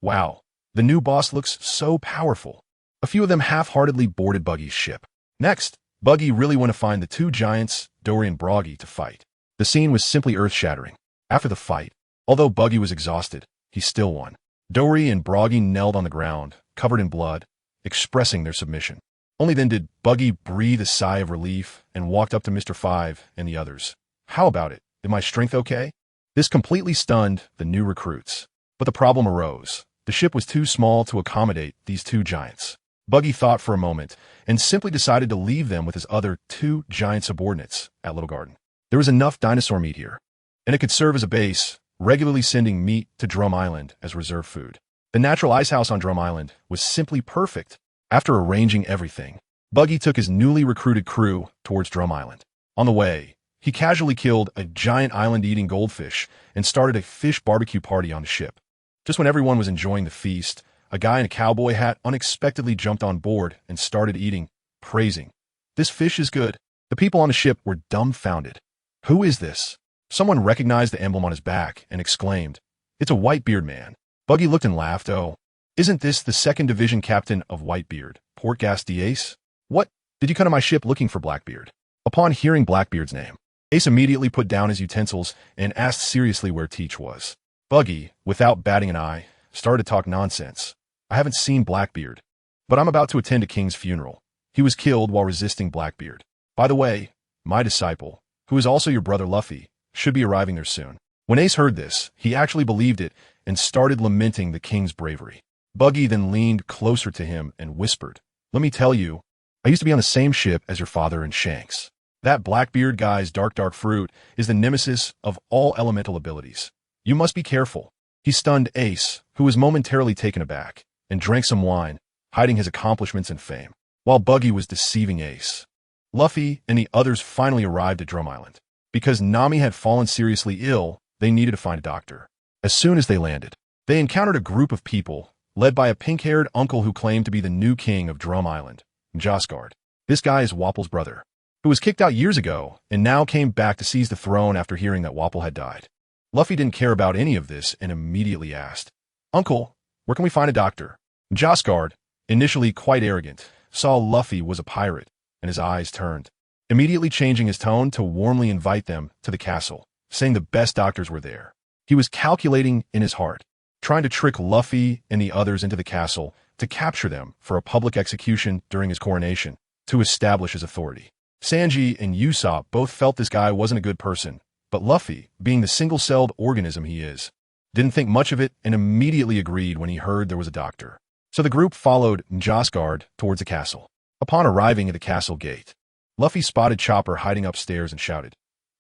"Wow, The new boss looks so powerful. A few of them half-heartedly boarded Buggy's ship. Next, Buggy really went to find the two giants, Dory and Buggy, to fight. The scene was simply earth-shattering. After the fight, although Buggy was exhausted, he still won. Dory and Buggy knelt on the ground, covered in blood, expressing their submission. Only then did Buggy breathe a sigh of relief and walked up to Mr. Five and the others. "How about it? Is my strength okay?" This completely stunned the new recruits. But the problem arose. The ship was too small to accommodate these two giants. Buggy thought for a moment and simply decided to leave them with his other two giant subordinates at Little Garden. There was enough dinosaur meat here, and it could serve as a base, regularly sending meat to Drum Island as reserve food. The natural ice house on Drum Island was simply perfect. After arranging everything, Buggy took his newly recruited crew towards Drum Island. On the way, he casually killed a giant island-eating goldfish and started a fish barbecue party on the ship. Just when everyone was enjoying the feast, a guy in a cowboy hat unexpectedly jumped on board and started eating, praising, "This fish is good." The people on the ship were dumbfounded. "Who is this?" Someone recognized the emblem on his back and exclaimed, "It's a Whitebeard man." Buggy looked and laughed. "Oh, isn't this the 2nd Division captain of Whitebeard, Portgas Ace? What? Did you come to my ship looking for Blackbeard?" Upon hearing Blackbeard's name, Ace immediately put down his utensils and asked seriously where Teach was. Buggy, without batting an eye, started to talk nonsense. "I haven't seen Blackbeard, but I'm about to attend a king's funeral. He was killed while resisting Blackbeard. By the way, my disciple, who is also your brother Luffy, should be arriving there soon." When Ace heard this, he actually believed it and started lamenting the king's bravery. Buggy then leaned closer to him and whispered, "Let me tell you, I used to be on the same ship as your father and Shanks. That Blackbeard guy's dark fruit is the nemesis of all elemental abilities. You must be careful." He stunned Ace, who was momentarily taken aback, and drank some wine, hiding his accomplishments and fame, while Buggy was deceiving Ace. Luffy and the others finally arrived at Drum Island. Because Nami had fallen seriously ill, they needed to find a doctor. As soon as they landed, they encountered a group of people, led by a pink-haired uncle who claimed to be the new king of Drum Island, Josgard. This guy is Wapple's brother, who was kicked out years ago and now came back to seize the throne after hearing that Wapple had died. Luffy didn't care about any of this and immediately asked, "Uncle, where can we find a doctor?" Josgard, initially quite arrogant, saw Luffy was a pirate, and his eyes turned, immediately changing his tone to warmly invite them to the castle, saying the best doctors were there. He was calculating in his heart, trying to trick Luffy and the others into the castle to capture them for a public execution during his coronation to establish his authority. Sanji and Usopp both felt this guy wasn't a good person, but Luffy, being the single-celled organism he is, didn't think much of it and immediately agreed when he heard there was a doctor. So the group followed Josgard towards the castle. Upon arriving at the castle gate, Luffy spotted Chopper hiding upstairs and shouted,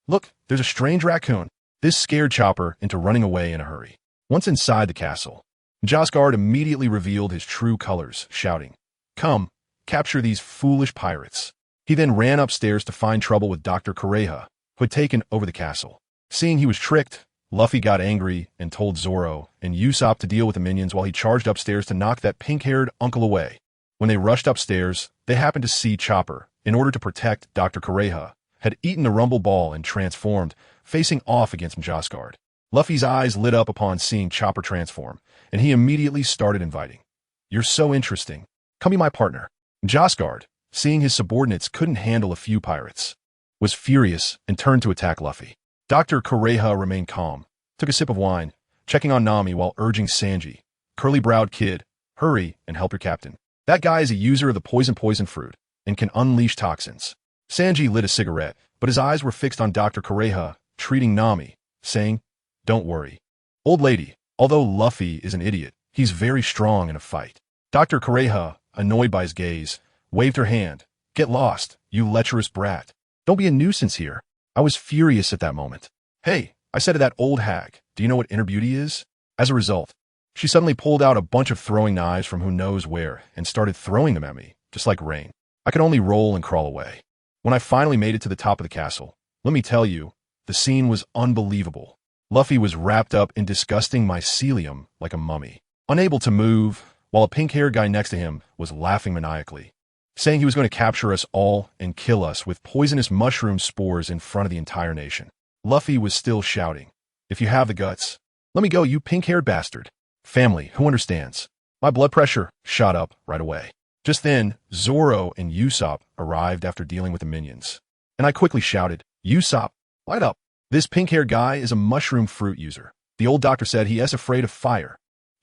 "Look, there's a strange raccoon." This scared Chopper into running away in a hurry. Once inside the castle, Josgard immediately revealed his true colors, shouting, "Come, capture these foolish pirates." He then ran upstairs to find trouble with Dr. Kureha, who had taken over the castle. Seeing he was tricked, Luffy got angry and told Zoro and Usopp to deal with the minions while he charged upstairs to knock that pink-haired uncle away. When they rushed upstairs, they happened to see Chopper, in order to protect Dr. Kureha, had eaten the rumble ball and transformed, facing off against Josgard. Luffy's eyes lit up upon seeing Chopper transform, and he immediately started inviting, "You're so interesting. Come be my partner." Josgard, seeing his subordinates couldn't handle a few pirates, was furious and turned to attack Luffy. Dr. Kureha remained calm, took a sip of wine, checking on Nami while urging Sanji, "Curly-browed kid, hurry and help your captain. That guy is a user of the poison fruit and can unleash toxins." Sanji lit a cigarette, but his eyes were fixed on Dr. Kureha, treating Nami, saying, "Don't worry. Old lady, although Luffy is an idiot, he's very strong in a fight." Dr. Kureha, annoyed by his gaze, waved her hand. "Get lost, you lecherous brat. Don't be a nuisance here." I was furious at that moment. "Hey," I said to that old hag, "do you know what inner beauty is?" As a result, she suddenly pulled out a bunch of throwing knives from who knows where and started throwing them at me, just like rain. I could only roll and crawl away. When I finally made it to the top of the castle, let me tell you, the scene was unbelievable. Luffy was wrapped up in disgusting mycelium like a mummy, unable to move, while a pink-haired guy next to him was laughing maniacally, saying he was going to capture us all and kill us with poisonous mushroom spores in front of the entire nation. Luffy was still shouting, "If you have the guts, let me go, you pink-haired bastard." Family, who understands? My blood pressure shot up right away. Just then, Zoro and Usopp arrived after dealing with the minions. And I quickly shouted, Usopp, light up. This pink-haired guy is a mushroom fruit user. The old doctor said he is afraid of fire.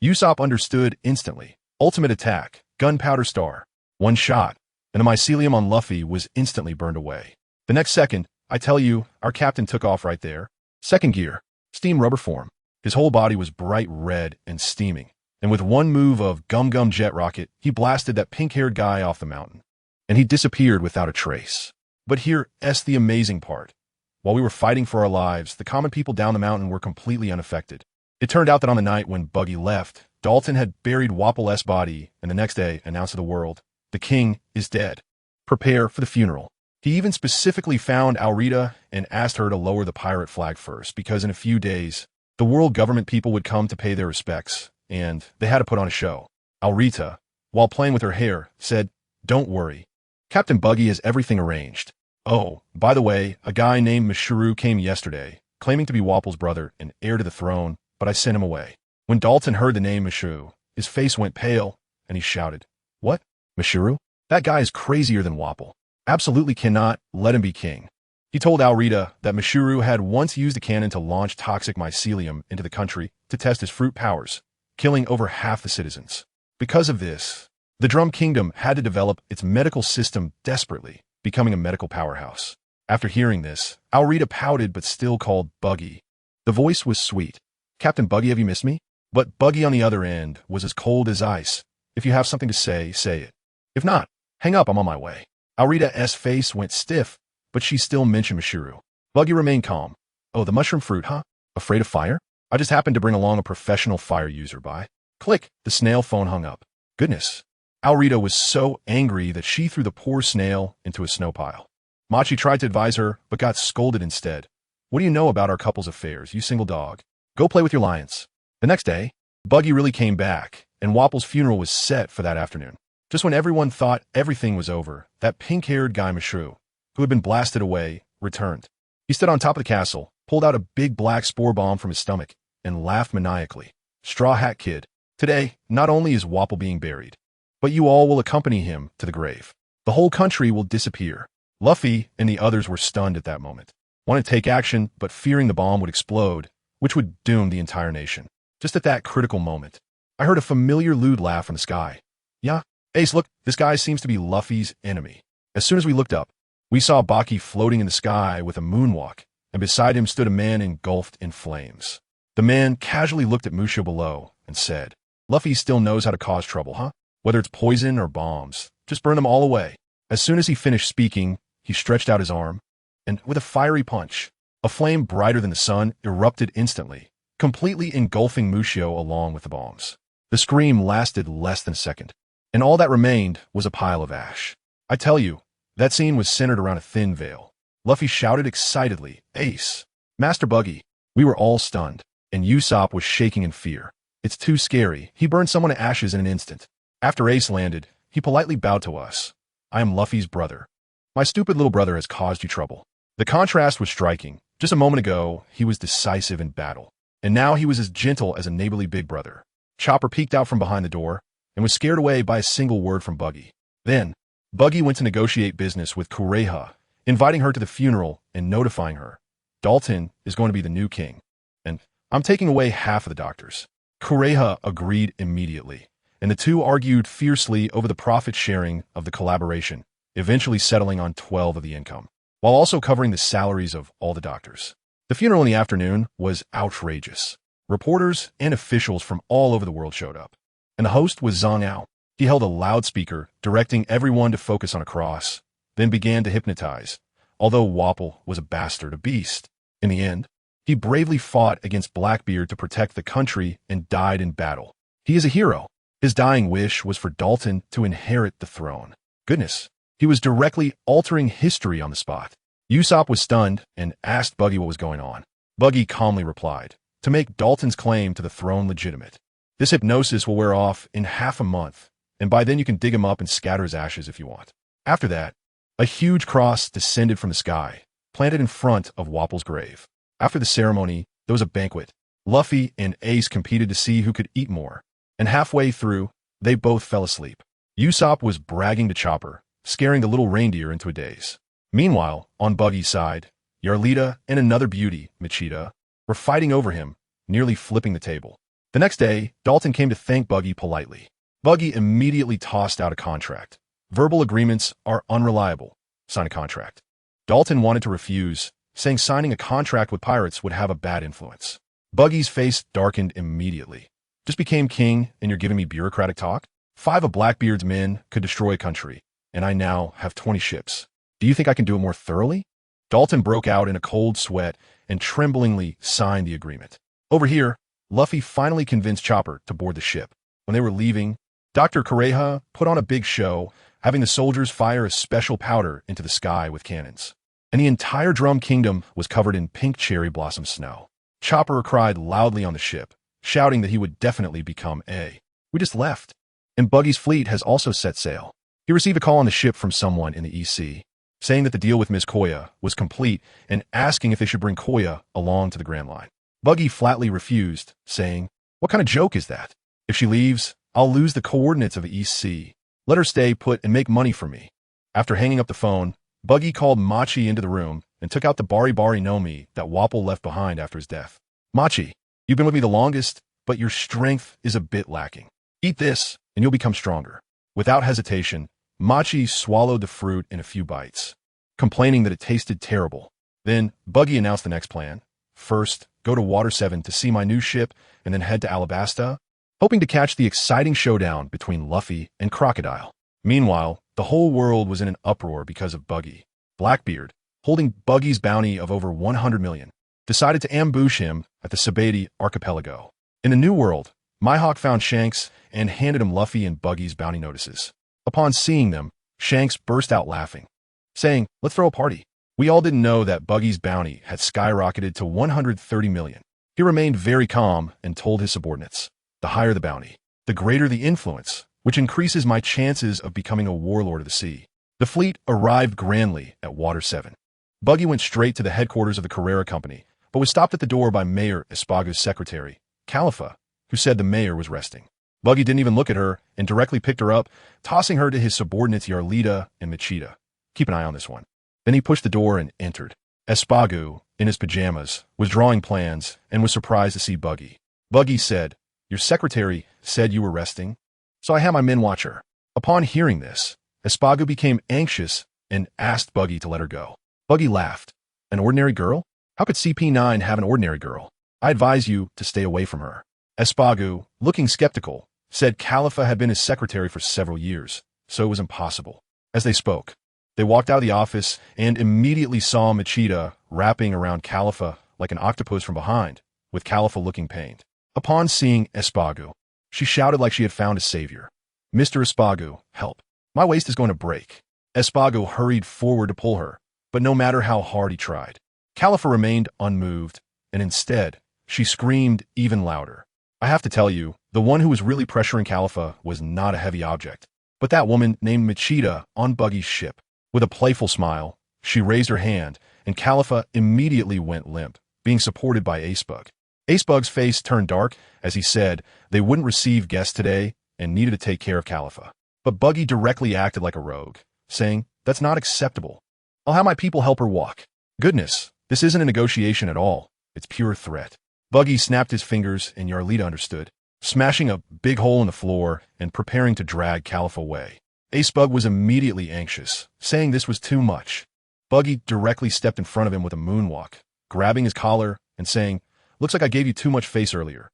Usopp understood instantly. Ultimate attack, gunpowder star. One shot, and the mycelium on Luffy was instantly burned away. The next second, I tell you, our captain took off right there. Second gear, steam rubber form. His whole body was bright red and steaming. And with one move of Gum Gum Jet Rocket, he blasted that pink-haired guy off the mountain. And he disappeared without a trace. But here's the amazing part. While we were fighting for our lives, the common people down the mountain were completely unaffected. It turned out that on the night when Buggy left, Dalton had buried Wapple's body and the next day announced to the world, the king is dead. Prepare for the funeral. He even specifically found Alrita and asked her to lower the pirate flag first because in a few days, the world government people would come to pay their respects, and they had to put on a show. Alrita, while playing with her hair, said, don't worry. Captain Buggy has everything arranged. Oh, by the way, a guy named Mishuru came yesterday, claiming to be Wapple's brother and heir to the throne, but I sent him away. When Dalton heard the name Mishuru, his face went pale, and he shouted, what? Mishuru? That guy is crazier than Wapple. Absolutely cannot let him be king. He told Alrita that Mishuru had once used a cannon to launch toxic mycelium into the country to test his fruit powers, killing over half the citizens. Because of this, the Drum Kingdom had to develop its medical system desperately, becoming a medical powerhouse. After hearing this, Alrita pouted but still called Buggy. The voice was sweet. Captain Buggy, have you missed me? But Buggy on the other end was as cold as ice. If you have something to say, say it. If not, hang up, I'm on my way. Alrita's face went stiff, but she still mentioned Mishuru. Buggy remained calm. Oh, the mushroom fruit, huh? Afraid of fire? I just happened to bring along a professional fire user by. Click, the snail phone hung up. Goodness. Alrita was so angry that she threw the poor snail into a snow pile. Machi tried to advise her, but got scolded instead. What do you know about our couple's affairs, you single dog? Go play with your lions. The next day, Buggy really came back, and Wapple's funeral was set for that afternoon. Just when everyone thought everything was over, that pink-haired guy Mishru, who had been blasted away, returned. He stood on top of the castle, pulled out a big black spore bomb from his stomach, and laughed maniacally. Straw Hat Kid, today, not only is Wapple being buried, but you all will accompany him to the grave. The whole country will disappear. Luffy and the others were stunned at that moment. Wanted to take action, but fearing the bomb would explode, which would doom the entire nation. Just at that critical moment, I heard a familiar lewd laugh from the sky. Yeah, Ace, look, this guy seems to be Luffy's enemy. As soon as we looked up, we saw Baki floating in the sky with a moonwalk, and beside him stood a man engulfed in flames. The man casually looked at Musho below and said, Luffy still knows how to cause trouble, huh? Whether it's poison or bombs, just burn them all away. As soon as he finished speaking, he stretched out his arm, and with a fiery punch, a flame brighter than the sun erupted instantly, completely engulfing Musho along with the bombs. The scream lasted less than a second, and all that remained was a pile of ash. I tell you, that scene was centered around a thin veil. Luffy shouted excitedly, Ace, Master Buggy. We were all stunned, and Usopp was shaking in fear. It's too scary. He burned someone to ashes in an instant. After Ace landed, he politely bowed to us. I am Luffy's brother. My stupid little brother has caused you trouble. The contrast was striking. Just a moment ago, he was decisive in battle, and now he was as gentle as a neighborly big brother. Chopper peeked out from behind the door and was scared away by a single word from Buggy. Then, Buggy went to negotiate business with Kureha, inviting her to the funeral and notifying her. Dalton is going to be the new king, and I'm taking away half of the doctors. Kureha agreed immediately, and the two argued fiercely over the profit sharing of the collaboration, eventually settling on 12 of the income, while also covering the salaries of all the doctors. The funeral in the afternoon was outrageous. Reporters and officials from all over the world showed up, and the host was Zhang Ao. He held a loudspeaker, directing everyone to focus on a cross, then began to hypnotize. Although Wapple was a bastard, a beast, in the end, he bravely fought against Blackbeard to protect the country and died in battle. He is a hero. His dying wish was for Dalton to inherit the throne. Goodness, he was directly altering history on the spot. Usopp was stunned and asked Buggy what was going on. Buggy calmly replied, to make Dalton's claim to the throne legitimate. This hypnosis will wear off in half a month, and by then you can dig him up and scatter his ashes if you want. After that, a huge cross descended from the sky, planted in front of Wapple's grave. After the ceremony, there was a banquet. Luffy and Ace competed to see who could eat more, and halfway through, They both fell asleep. Usopp was bragging to Chopper, scaring the little reindeer into a daze. Meanwhile, on Buggy's side, Yarlita and another beauty, Machida, were fighting over him, nearly flipping the table. The next day, Dalton came to thank Buggy politely. Buggy immediately tossed out a contract. Verbal agreements are unreliable. Sign a contract. Dalton wanted to refuse, saying signing a contract with pirates would have a bad influence. Buggy's face darkened immediately. Just became king and you're giving me bureaucratic talk? 5 of Blackbeard's men could destroy a country, and I now have 20 ships. Do you think I can do it more thoroughly? Dalton broke out in a cold sweat and tremblingly signed the agreement. Over here, Luffy finally convinced Chopper to board the ship. When they were leaving, Dr. Kureha put on a big show, having the soldiers fire a special powder into the sky with cannons. And the entire Drum Kingdom was covered in pink cherry blossom snow. Chopper cried loudly on the ship, shouting that he would definitely become A. We just left. And Buggy's fleet has also set sail. He received a call on the ship from someone in the EC, saying that the deal with Miss Koya was complete and asking if they should bring Koya along to the Grand Line. Buggy flatly refused, saying, "What kind of joke is that? If she leaves, I'll lose the coordinates of the EC. Let her stay put and make money for me." After hanging up the phone, Buggy called Machi into the room and took out the Bari Bari no Mi that Wapol left behind after his death. "Machi, you've been with me the longest, but your strength is a bit lacking. Eat this, and you'll become stronger." Without hesitation, Machi swallowed the fruit in a few bites, complaining that it tasted terrible. Then, Buggy announced the next plan. First, go to Water 7 to see my new ship, and then head to Alabasta, hoping to catch the exciting showdown between Luffy and Crocodile. Meanwhile, the whole world was in an uproar because of Buggy. Blackbeard, holding Buggy's bounty of over 100 million, decided to ambush him at the Sabati archipelago. In the New World, Mihawk found Shanks and handed him Luffy and Buggy's bounty notices. Upon seeing them, Shanks burst out laughing, saying, "Let's throw a party." We all didn't know that Buggy's bounty had skyrocketed to 130 million. He remained very calm and told his subordinates, "The higher the bounty, the greater the influence, which increases my chances of becoming a warlord of the sea." The fleet arrived grandly at Water 7. Buggy went straight to the headquarters of the Carrera Company, but was stopped at the door by Mayor Espagu's secretary, Califa, who said the mayor was resting. Buggy didn't even look at her and directly picked her up, tossing her to his subordinates Yarlita and Machida. "Keep an eye on this one." Then he pushed the door and entered. Espagu, in his pajamas, was drawing plans and was surprised to see Buggy. Buggy said, "Your secretary said you were resting, so I had my men watch her." Upon hearing this, Espagu became anxious and asked Buggy to let her go. Buggy laughed. "An ordinary girl? How could CP9 have an ordinary girl? I advise you to stay away from her." Espagu, looking skeptical, said Califa had been his secretary for several years, so it was impossible. As they spoke, they walked out of the office and immediately saw Machida wrapping around Califa like an octopus from behind, with Califa looking pained. Upon seeing Espagu, she shouted like she had found a savior. "Mr. Espagu, help. My waist is going to break." Espagu hurried forward to pull her, but no matter how hard he tried, Califa remained unmoved, and instead, she screamed even louder. I have to tell you, the one who was really pressuring Califa was not a heavy object, but that woman named Machida on Buggy's ship. With a playful smile, she raised her hand, and Califa immediately went limp, being supported by Acebug. Acebug's face turned dark as he said they wouldn't receive guests today and needed to take care of Califa. But Buggy directly acted like a rogue, saying, "That's not acceptable. I'll have my people help her walk." Goodness, this isn't a negotiation at all. It's pure threat. Buggy snapped his fingers and Yarlita understood, smashing a big hole in the floor and preparing to drag Califa away. Acebug was immediately anxious, saying this was too much. Buggy directly stepped in front of him with a moonwalk, grabbing his collar and saying, "Looks like I gave you too much face earlier.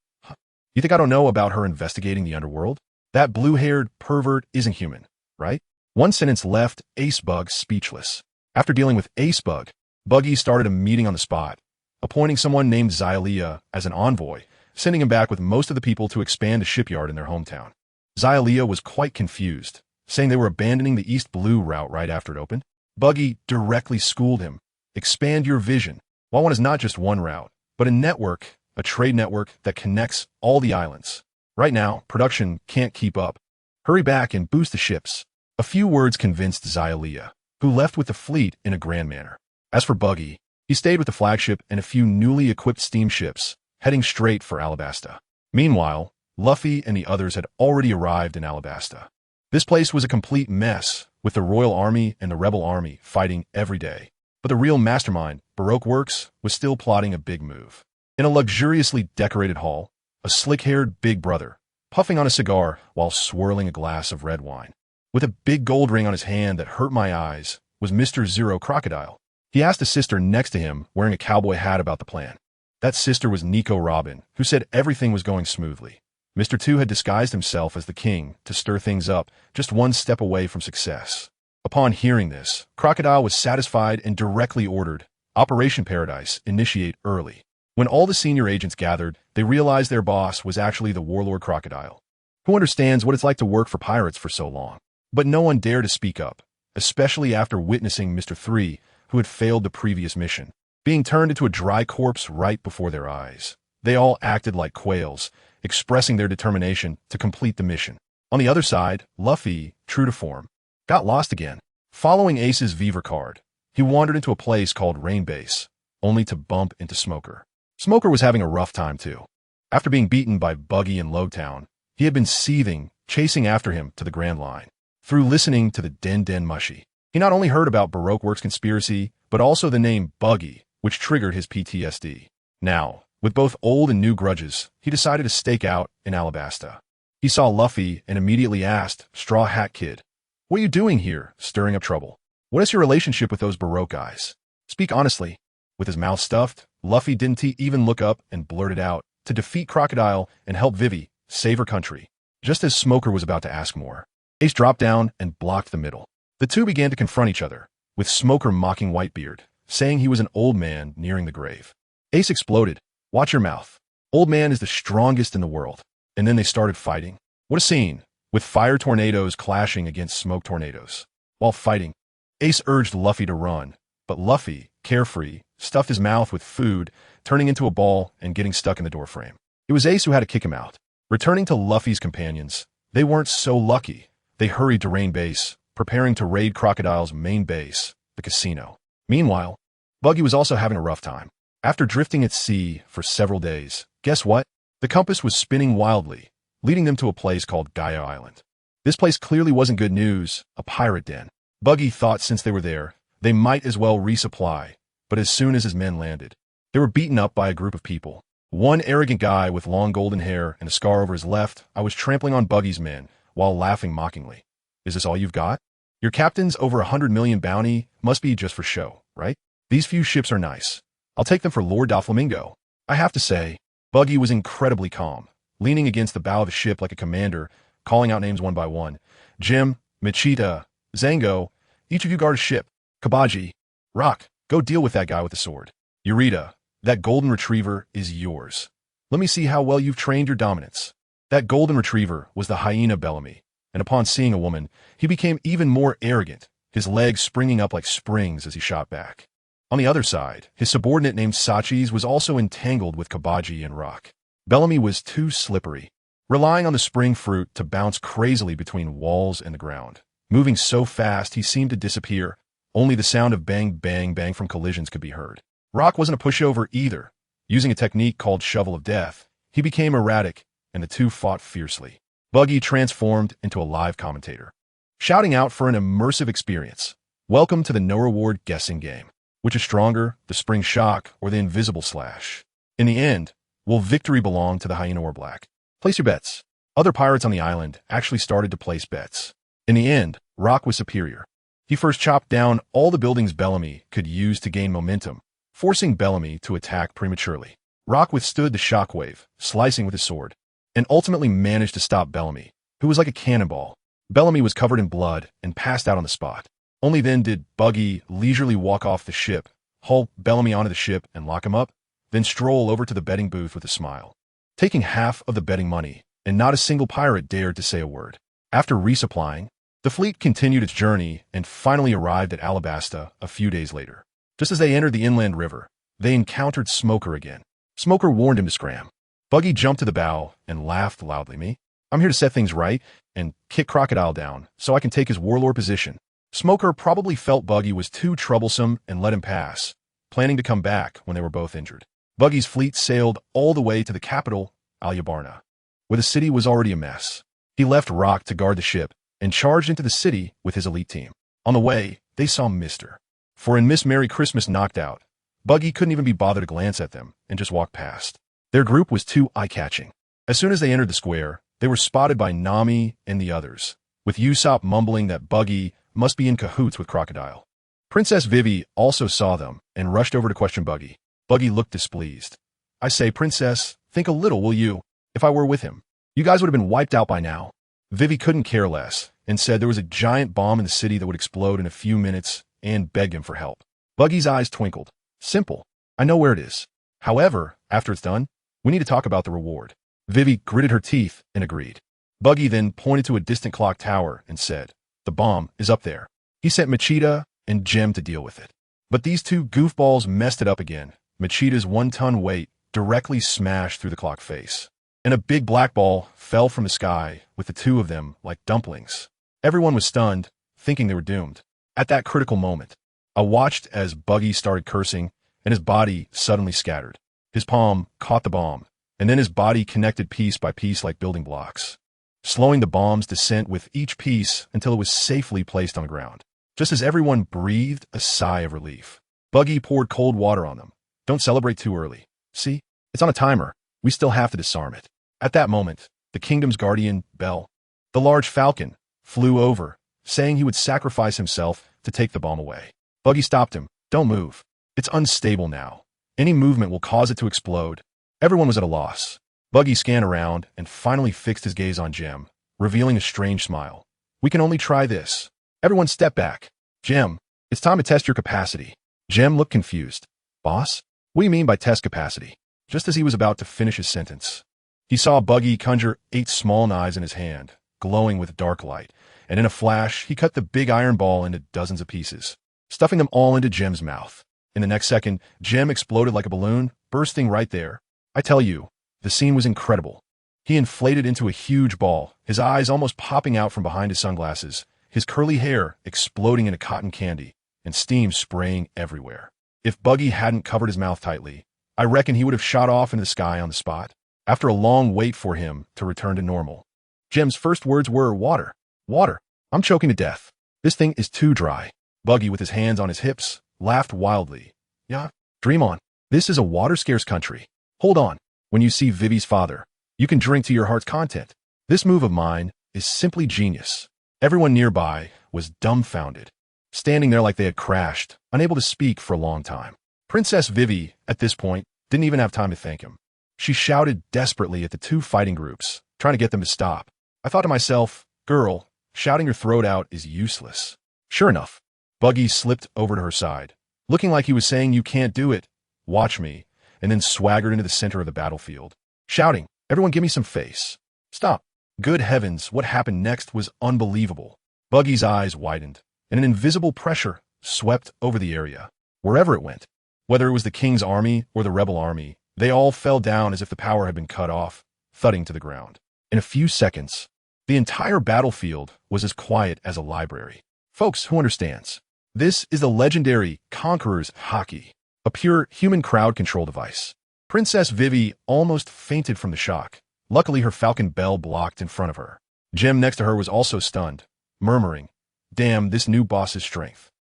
You think I don't know about her investigating the underworld? That blue-haired pervert isn't human, right?" One sentence left Acebug speechless. After dealing with Acebug, Buggy started a meeting on the spot, appointing someone named Xylia as an envoy, sending him back with most of the people to expand a shipyard in their hometown. Xylia was quite confused, saying they were abandoning the East Blue route right after it opened. Buggy directly schooled him. "Expand your vision. Why one is not just one route, but a network, a trade network that connects all the islands. Right now, production can't keep up. Hurry back and boost the ships." A few words convinced Xylia, who left with the fleet in a grand manner. As for Buggy, he stayed with the flagship and a few newly equipped steamships, heading straight for Alabasta. Meanwhile, Luffy and the others had already arrived in Alabasta. This place was a complete mess, with the Royal Army and the Rebel Army fighting every day. But the real mastermind, Baroque Works, was still plotting a big move. In a luxuriously decorated hall, a slick-haired big brother, puffing on a cigar while swirling a glass of red wine, with a big gold ring on his hand that hurt my eyes, was Mr. Zero Crocodile. He asked a sister next to him, wearing a cowboy hat, about the plan. That sister was Nika Robin, who said everything was going smoothly. Mr. 2 had disguised himself as the king to stir things up, just one step away from success. Upon hearing this, Crocodile was satisfied and directly ordered Operation Paradise initiate early. When all the senior agents gathered, they realized their boss was actually the Warlord Crocodile, who understands what it's like to work for pirates for so long. But no one dared to speak up, especially after witnessing Mr. 3, who had failed the previous mission, being turned into a dry corpse right before their eyes. They all acted like quails, expressing their determination to complete the mission. On the other side, Luffy, true to form, got lost again. Following Ace's Viver card, he wandered into a place called Rain Base, only to bump into Smoker. Smoker was having a rough time too. After being beaten by Buggy in Lowtown, he had been seething, chasing after him to the Grand Line. Through listening to the Den Den Mushy, he not only heard about Baroque Works conspiracy, but also the name Buggy, which triggered his PTSD. Now, with both old and new grudges, he decided to stake out in Alabasta. He saw Luffy and immediately asked, Straw Hat Kid, "What are you doing here, stirring up trouble? What is your relationship with those Baroque guys? Speak honestly." With his mouth stuffed, Luffy didn't even look up and blurted out, to defeat Crocodile and help Vivi save her country. Just as Smoker was about to ask more, Ace dropped down and blocked the middle. The two began to confront each other, with Smoker mocking Whitebeard, saying he was an old man nearing the grave. Ace exploded, "Watch your mouth. Old man is the strongest in the world." And then they started fighting. What a scene, with fire tornadoes clashing against smoke tornadoes. While fighting, Ace urged Luffy to run, but Luffy, carefree, stuffed his mouth with food, turning into a ball and getting stuck in the doorframe. It was Ace who had to kick him out. Returning to Luffy's companions, they weren't so lucky. They hurried to Rain Base, preparing to raid Crocodile's main base, the casino. Meanwhile, Buggy was also having a rough time. After drifting at sea for several days, guess what? The compass was spinning wildly, leading them to a place called Gaia Island. This place clearly wasn't good news, a pirate den. Buggy thought since they were there, they might as well resupply, but as soon as his men landed, they were beaten up by a group of people. One arrogant guy with long golden hair and a scar over his left, I was trampling on Buggy's men, while laughing mockingly. "Is this all you've got? Your captain's over 100 million bounty must be just for show, right? These few ships are nice. I'll take them for Lord Doflamingo." I have to say, Buggy was incredibly calm, leaning against the bow of the ship like a commander, calling out names one by one. "Jim, Michita, Zango, each of you guard a ship. Kabaji, Rock, go deal with that guy with the sword. Eureka, that golden retriever is yours. Let me see how well you've trained your dominance." That golden retriever was the hyena Bellamy, and upon seeing a woman, he became even more arrogant, his legs springing up like springs as he shot back. On the other side, his subordinate named Sachis was also entangled with Kabaji and Rock. Bellamy was too slippery, relying on the spring fruit to bounce crazily between walls and the ground. Moving so fast he seemed to disappear, only the sound of bang bang bang from collisions could be heard. Rock wasn't a pushover either. Using a technique called Shovel of Death, he became erratic, and the two fought fiercely. Buggy transformed into a live commentator, shouting out for an immersive experience. "Welcome to the no reward guessing game. Which is stronger, the spring shock or the invisible slash? In the end, will victory belong to the hyena or black? Place your bets." Other pirates on the island actually started to place bets. In the end, Rock was superior. He first chopped down all the buildings Bellamy could use to gain momentum, forcing Bellamy to attack prematurely. Rock withstood the shockwave, slicing with his sword, and ultimately managed to stop Bellamy, who was like a cannonball. Bellamy was covered in blood and passed out on the spot. Only then did Buggy leisurely walk off the ship, haul Bellamy onto the ship and lock him up, then stroll over to the betting booth with a smile, taking half of the betting money, and not a single pirate dared to say a word. After resupplying, the fleet continued its journey and finally arrived at Alabasta a few days later. Just as they entered the inland river, they encountered Smoker again. Smoker warned him to scram. Buggy jumped to the bow and laughed loudly. "Me? I'm here to set things right and kick Crocodile down so I can take his warlord position." Smoker probably felt Buggy was too troublesome and let him pass, planning to come back when they were both injured. Buggy's fleet sailed all the way to the capital, Alyabarna. where the city was already a mess. He left Rock to guard the ship and charged into the city with his elite team. On the way, they saw Mr. For in Miss Merry Christmas knocked out, Buggy couldn't even be bothered to glance at them and just walked past. Their group was too eye-catching. As soon as they entered the square, they were spotted by Nami and the others, with Usopp mumbling that Buggy must be in cahoots with Crocodile. Princess Vivi also saw them and rushed over to question Buggy. Buggy looked displeased. "I say, Princess, think a little, will you? If I were with him, you guys would have been wiped out by now." Vivi couldn't care less and said there was a giant bomb in the city that would explode in a few minutes and begged him for help. Buggy's eyes twinkled. "Simple. I know where it is. However, after it's done, we need to talk about the reward." Vivi gritted her teeth and agreed. Buggy then pointed to a distant clock tower and said, "The bomb is up there." He sent Machida and Jem to deal with it. But these two goofballs messed it up again. Machida's 1-ton weight directly smashed through the clock face, and a big black ball fell from the sky with the two of them like dumplings. Everyone was stunned, thinking they were doomed. At that critical moment, I watched as Buggy started cursing and his body suddenly scattered. His palm caught the bomb, and then his body connected piece by piece like building blocks, slowing the bomb's descent with each piece until it was safely placed on the ground. Just as everyone breathed a sigh of relief, Buggy poured cold water on them. "Don't celebrate too early. See, it's on a timer. We still have to disarm it." At that moment, the kingdom's guardian, Bell, the large falcon, flew over, saying he would sacrifice himself to take the bomb away. Buggy stopped him. "Don't move. It's unstable now. Any movement will cause it to explode." Everyone was at a loss. Buggy scanned around and finally fixed his gaze on Jem, revealing a strange smile. "We can only try this." Everyone stepped back. "Jem, it's time to test your capacity." Jem looked confused. "Boss? What do you mean by test capacity?" Just as he was about to finish his sentence, he saw Buggy conjure 8 small knives in his hand, glowing with dark light, and in a flash, he cut the big iron ball into dozens of pieces, stuffing them all into Jem's mouth. In the next second, Jem exploded like a balloon, bursting right there. I tell you, the scene was incredible. He inflated into a huge ball, his eyes almost popping out from behind his sunglasses, his curly hair exploding into cotton candy, and steam spraying everywhere. If Buggy hadn't covered his mouth tightly, I reckon he would have shot off into the sky on the spot, after a long wait for him to return to normal. Jem's first words were, "Water. Water. I'm choking to death. This thing is too dry." Buggy, with his hands on his hips, laughed wildly. "Yeah, dream on. This is a water-scarce country. Hold on. When you see Vivi's father, you can drink to your heart's content. This move of mine is simply genius." Everyone nearby was dumbfounded, standing there like they had crashed, unable to speak for a long time. Princess Vivi, at this point, didn't even have time to thank him. She shouted desperately at the two fighting groups, trying to get them to stop. I thought to myself, "Girl, shouting your throat out is useless." Sure enough, Buggy slipped over to her side, looking like he was saying, "You can't do it. Watch me," and then swaggered into the center of the battlefield, shouting, "Everyone give me some face. Stop." Good heavens, what happened next was unbelievable. Buggy's eyes widened, and an invisible pressure swept over the area. Wherever it went, whether it was the king's army or the rebel army, they all fell down as if the power had been cut off, thudding to the ground. In a few seconds, the entire battlefield was as quiet as a library. Folks, who understands? This is the legendary Conqueror's Haki, a pure human crowd control device. Princess Vivi almost fainted from the shock. Luckily, her falcon Bell blocked in front of her. Jem next to her was also stunned, murmuring, "Damn, this new boss's strength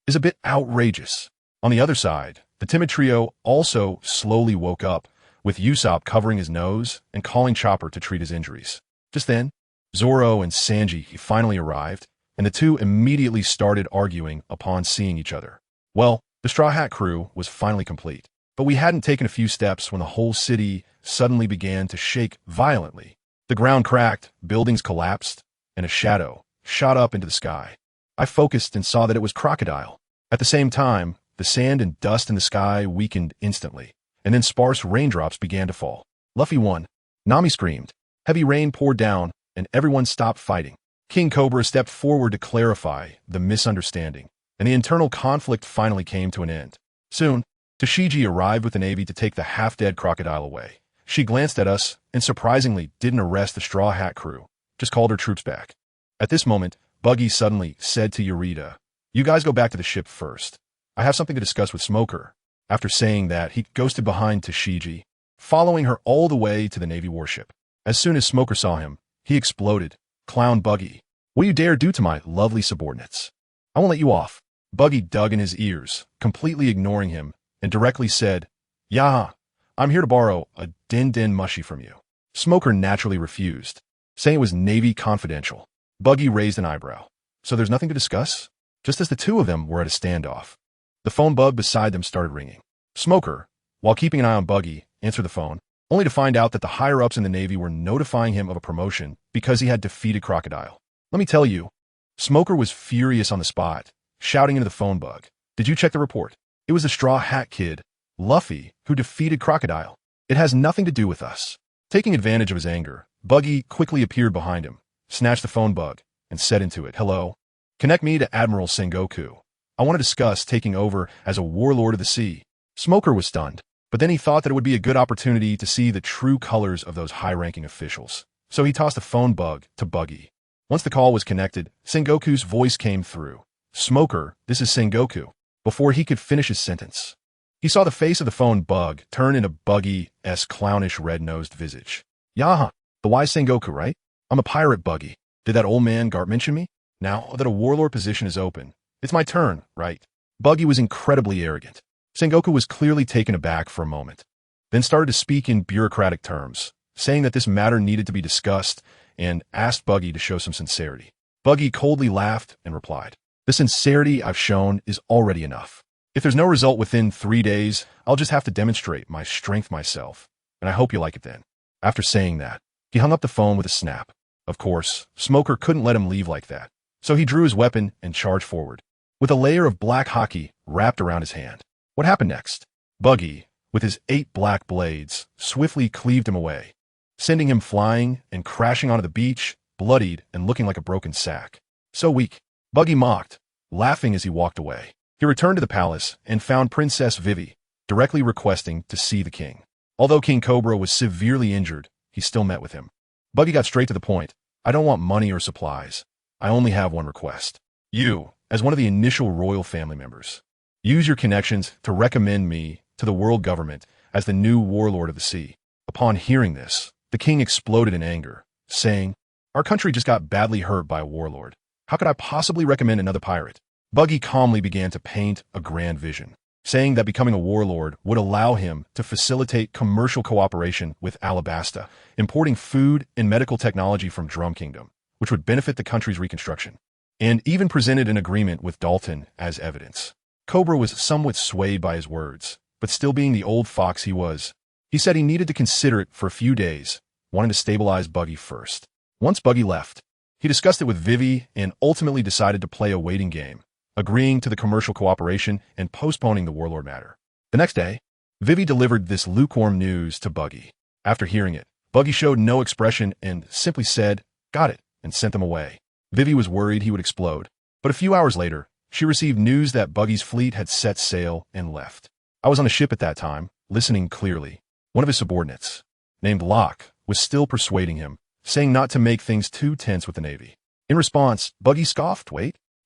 is a bit outrageous." On the other side, the timid trio also slowly woke up, with Usopp covering his nose and calling Chopper to treat his injuries. Just then, Zoro and Sanji finally arrived, and the two immediately started arguing upon seeing each other. Well, the Straw Hat crew was finally complete, but we hadn't taken a few steps when the whole city suddenly began to shake violently. The ground cracked, buildings collapsed, and a shadow shot up into the sky. I focused and saw that it was Crocodile. At the same time, the sand and dust in the sky weakened instantly, and then sparse raindrops began to fall. Luffy won. Nami screamed. Heavy rain poured down, and everyone stopped fighting. King Cobra stepped forward to clarify the misunderstanding, and the internal conflict finally came to an end. Soon, Tashigi arrived with the Navy to take the half-dead Crocodile away. She glanced at us and surprisingly didn't arrest the Straw Hat crew, just called her troops back. At this moment, Buggy suddenly said to Yorita, "You guys go back to the ship first. I have something to discuss with Smoker." After saying that, he ghosted behind Tashigi, following her all the way to the Navy warship. As soon as Smoker saw him, he exploded. "Clown Buggy, what do you dare do to my lovely subordinates? I won't let you off." Buggy dug in his ears, completely ignoring him, and directly said, "Yah, I'm here to borrow a din-din mushy from you." Smoker naturally refused, saying it was Navy confidential. Buggy raised an eyebrow. "So there's nothing to discuss?" Just as the two of them were at a standoff, the phone bug beside them started ringing. Smoker, while keeping an eye on Buggy, answered the phone, only to find out that the higher-ups in the Navy were notifying him of a promotion because he had defeated Crocodile. Let me tell you, Smoker was furious on the spot, shouting into the phone bug, "Did you check the report? It was the Straw Hat Kid, Luffy, who defeated Crocodile. It has nothing to do with us." Taking advantage of his anger, Buggy quickly appeared behind him, snatched the phone bug, and said into it, "Hello. Connect me to Admiral Sengoku. I want to discuss taking over as a warlord of the sea." Smoker was stunned, but then he thought that it would be a good opportunity to see the true colors of those high-ranking officials. So he tossed the phone bug to Buggy. Once the call was connected, Sengoku's voice came through. "Smoker, this is Sengoku." Before he could finish his sentence, he saw the face of the phone bug turn into Buggy's clownish red-nosed visage. "Yaha, the wise Sengoku, right? I'm a pirate, Buggy. Did that old man Garp mention me? Now that a warlord position is open, it's my turn, right?" Buggy was incredibly arrogant. Sengoku was clearly taken aback for a moment, then started to speak in bureaucratic terms, saying that this matter needed to be discussed and asked Buggy to show some sincerity. Buggy coldly laughed and replied, "The sincerity I've shown is already enough. If there's no result within 3 days, I'll just have to demonstrate my strength myself, and I hope you like it then." After saying that, he hung up the phone with a snap. Of course, Smoker couldn't let him leave like that, so he drew his weapon and charged forward, with a layer of black hockey wrapped around his hand. What happened next? Buggy, with his 8 black blades, swiftly cleaved him away, sending him flying and crashing onto the beach, bloodied and looking like a broken sack. "So weak," Buggy mocked, laughing as he walked away. He returned to the palace and found Princess Vivi, directly requesting to see the king. Although King Cobra was severely injured, he still met with him. Buggy got straight to the point. "I don't want money or supplies. I only have one request. You, as one of the initial royal family members, use your connections to recommend me to the world government as the new warlord of the sea." Upon hearing this, the king exploded in anger, saying, "Our country just got badly hurt by a warlord. How could I possibly recommend another pirate?" Buggy calmly began to paint a grand vision, saying that becoming a warlord would allow him to facilitate commercial cooperation with Alabasta, importing food and medical technology from Drum Kingdom, which would benefit the country's reconstruction, and even presented an agreement with Dalton as evidence. Cobra was somewhat swayed by his words, but still being the old fox he was, he said he needed to consider it for a few days, wanting to stabilize Buggy first. Once Buggy left, he discussed it with Vivi and ultimately decided to play a waiting game, agreeing to the commercial cooperation and postponing the warlord matter. The next day, Vivi delivered this lukewarm news to Buggy. After hearing it, Buggy showed no expression and simply said, "Got it," and sent them away. Vivi was worried he would explode, but a few hours later, she received news that Buggy's fleet had set sail and left. I was on a ship at that time, listening clearly. One of his subordinates, named Locke, was still persuading him, saying not to make things too tense with the Navy. In response, Buggy scoffed,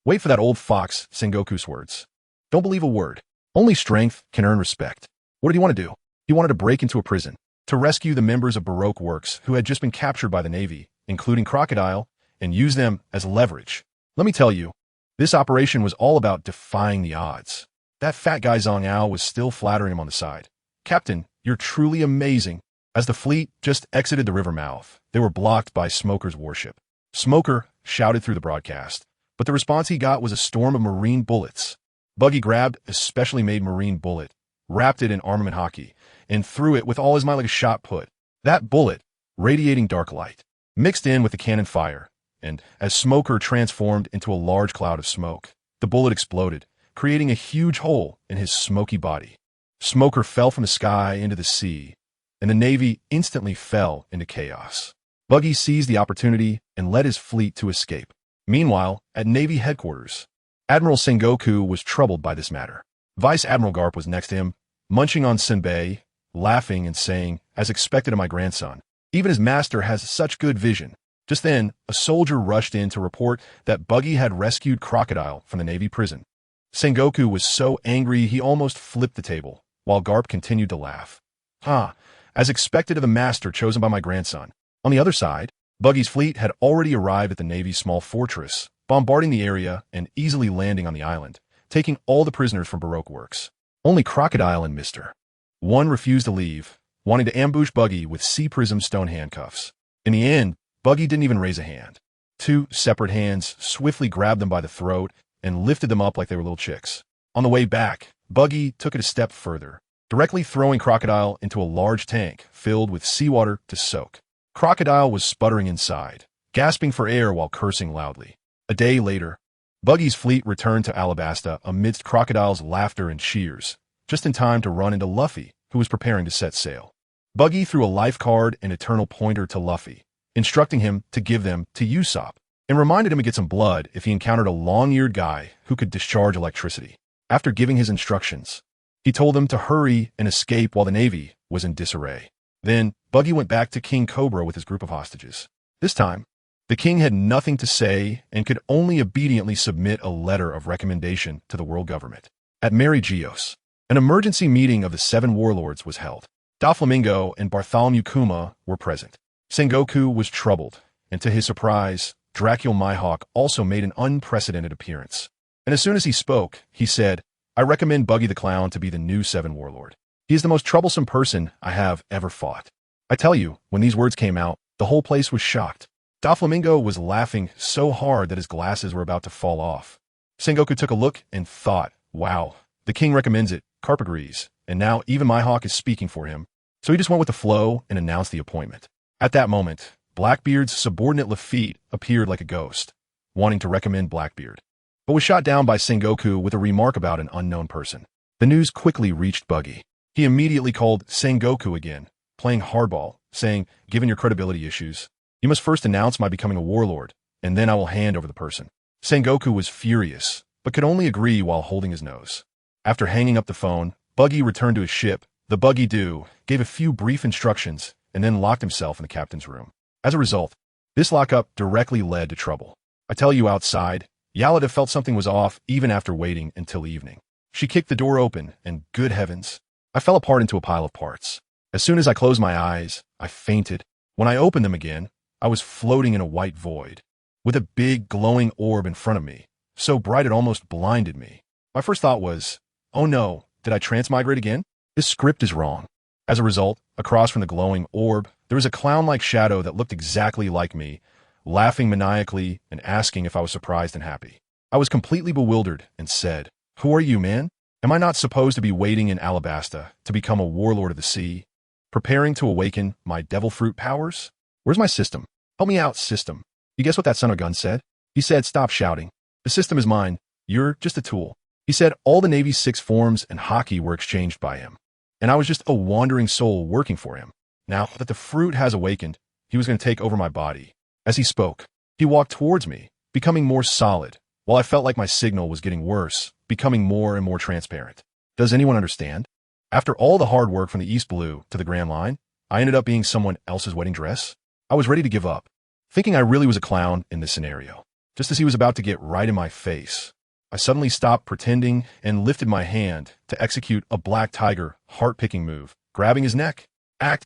Wait for that old fox, Sengoku's words. Don't believe a word. Only strength can earn respect." What did he want to do? He wanted to break into a prison, to rescue the members of Baroque Works who had just been captured by the Navy, including Crocodile, and use them as leverage. Let me tell you, this operation was all about defying the odds. That fat guy Zhang Ao was still flattering him on the side. "Captain, you're truly amazing." As the fleet just exited the river mouth, they were blocked by Smoker's warship. Smoker shouted through the broadcast, but the response he got was a storm of marine bullets. Buggy grabbed a specially made marine bullet, wrapped it in armament hockey, and threw it with all his might like a shot put. That bullet, radiating dark light, mixed in with the cannon fire, and as Smoker transformed into a large cloud of smoke, the bullet exploded, creating a huge hole in his smoky body. Smoker fell from the sky into the sea, and the Navy instantly fell into chaos. Buggy seized the opportunity and led his fleet to escape. Meanwhile, at Navy headquarters, Admiral Sengoku was troubled by this matter. Vice Admiral Garp was next to him, munching on senbei, laughing and saying, "As expected of my grandson, even his master has such good vision." Just then, a soldier rushed in to report that Buggy had rescued Crocodile from the Navy prison. Sengoku was so angry he almost flipped the table, while Garp continued to laugh. "As expected of the master chosen by my grandson. On the other side, Buggy's fleet had already arrived at the Navy's small fortress, bombarding the area and easily landing on the island, taking all the prisoners from Baroque Works. Only Crocodile and Mr. One refused to leave, wanting to ambush Buggy with Sea Prism stone handcuffs. In the end, Buggy didn't even raise a hand. Two separate hands swiftly grabbed them by the throat and lifted them up like they were little chicks. On the way back, Buggy took it a step further, directly throwing Crocodile into a large tank filled with seawater to soak. Crocodile was sputtering inside, gasping for air while cursing loudly. A day later, Buggy's fleet returned to Alabasta amidst Crocodile's laughter and cheers, just in time to run into Luffy, who was preparing to set sail. Buggy threw a life card and eternal pointer to Luffy, instructing him to give them to Usopp, and reminded him to get some blood if he encountered a long-eared guy who could discharge electricity. After giving his instructions, he told them to hurry and escape while the Navy was in disarray. Then, Buggy went back to King Cobra with his group of hostages. This time, the king had nothing to say and could only obediently submit a letter of recommendation to the world government. At Mary Geos, an emergency meeting of the 7 warlords was held. Doflamingo and Bartholomew Kuma were present. Sengoku was troubled, and to his surprise, Dracul Mihawk also made an unprecedented appearance. And as soon as he spoke, he said, "I recommend Buggy the Clown to be the new 7 warlord. He is the most troublesome person I have ever fought." I tell you, when these words came out, the whole place was shocked. Doflamingo was laughing so hard that his glasses were about to fall off. Sengoku took a look and thought, wow, the king recommends it, Carp agrees, and now even Mihawk is speaking for him. So he just went with the flow and announced the appointment. At that moment, Blackbeard's subordinate Lafitte appeared like a ghost, wanting to recommend Blackbeard, but was shot down by Sengoku with a remark about an unknown person. The news quickly reached Buggy. He immediately called Sengoku again, playing hardball, saying, "Given your credibility issues, you must first announce my becoming a warlord, and then I will hand over the person." Sengoku was furious, but could only agree while holding his nose. After hanging up the phone, Buggy returned to his ship. The Buggy Do gave a few brief instructions and then locked himself in the captain's room. As a result, this lockup directly led to trouble. I tell you, outside, Yalida felt something was off even after waiting until evening. She kicked the door open, and good heavens, I fell apart into a pile of parts. As soon as I closed my eyes, I fainted. When I opened them again, I was floating in a white void, with a big glowing orb in front of me, so bright it almost blinded me. My first thought was, oh no, did I transmigrate again? This script is wrong. As a result, across from the glowing orb, there was a clown-like shadow that looked exactly like me, laughing maniacally and asking if I was surprised and happy. I was completely bewildered and said, "Who are you, man? Am I not supposed to be waiting in Alabasta to become a warlord of the sea, preparing to awaken my devil fruit powers? Where's my system? Help me out, system." You guess what that son of a gun said? He said, "Stop shouting. The system is mine. You're just a tool." He said all the Navy's 6 forms and hockey were exchanged by him, and I was just a wandering soul working for him. Now that the fruit has awakened, he was going to take over my body. As he spoke, he walked towards me, becoming more solid, while I felt like my signal was getting worse, becoming more and more transparent. Does anyone understand? After all the hard work from the East Blue to the Grand Line, I ended up being someone else's wedding dress. I was ready to give up, thinking I really was a clown in this scenario. Just as he was about to get right in my face, I suddenly stopped pretending and lifted my hand to execute a black tiger heart-picking move, grabbing his neck.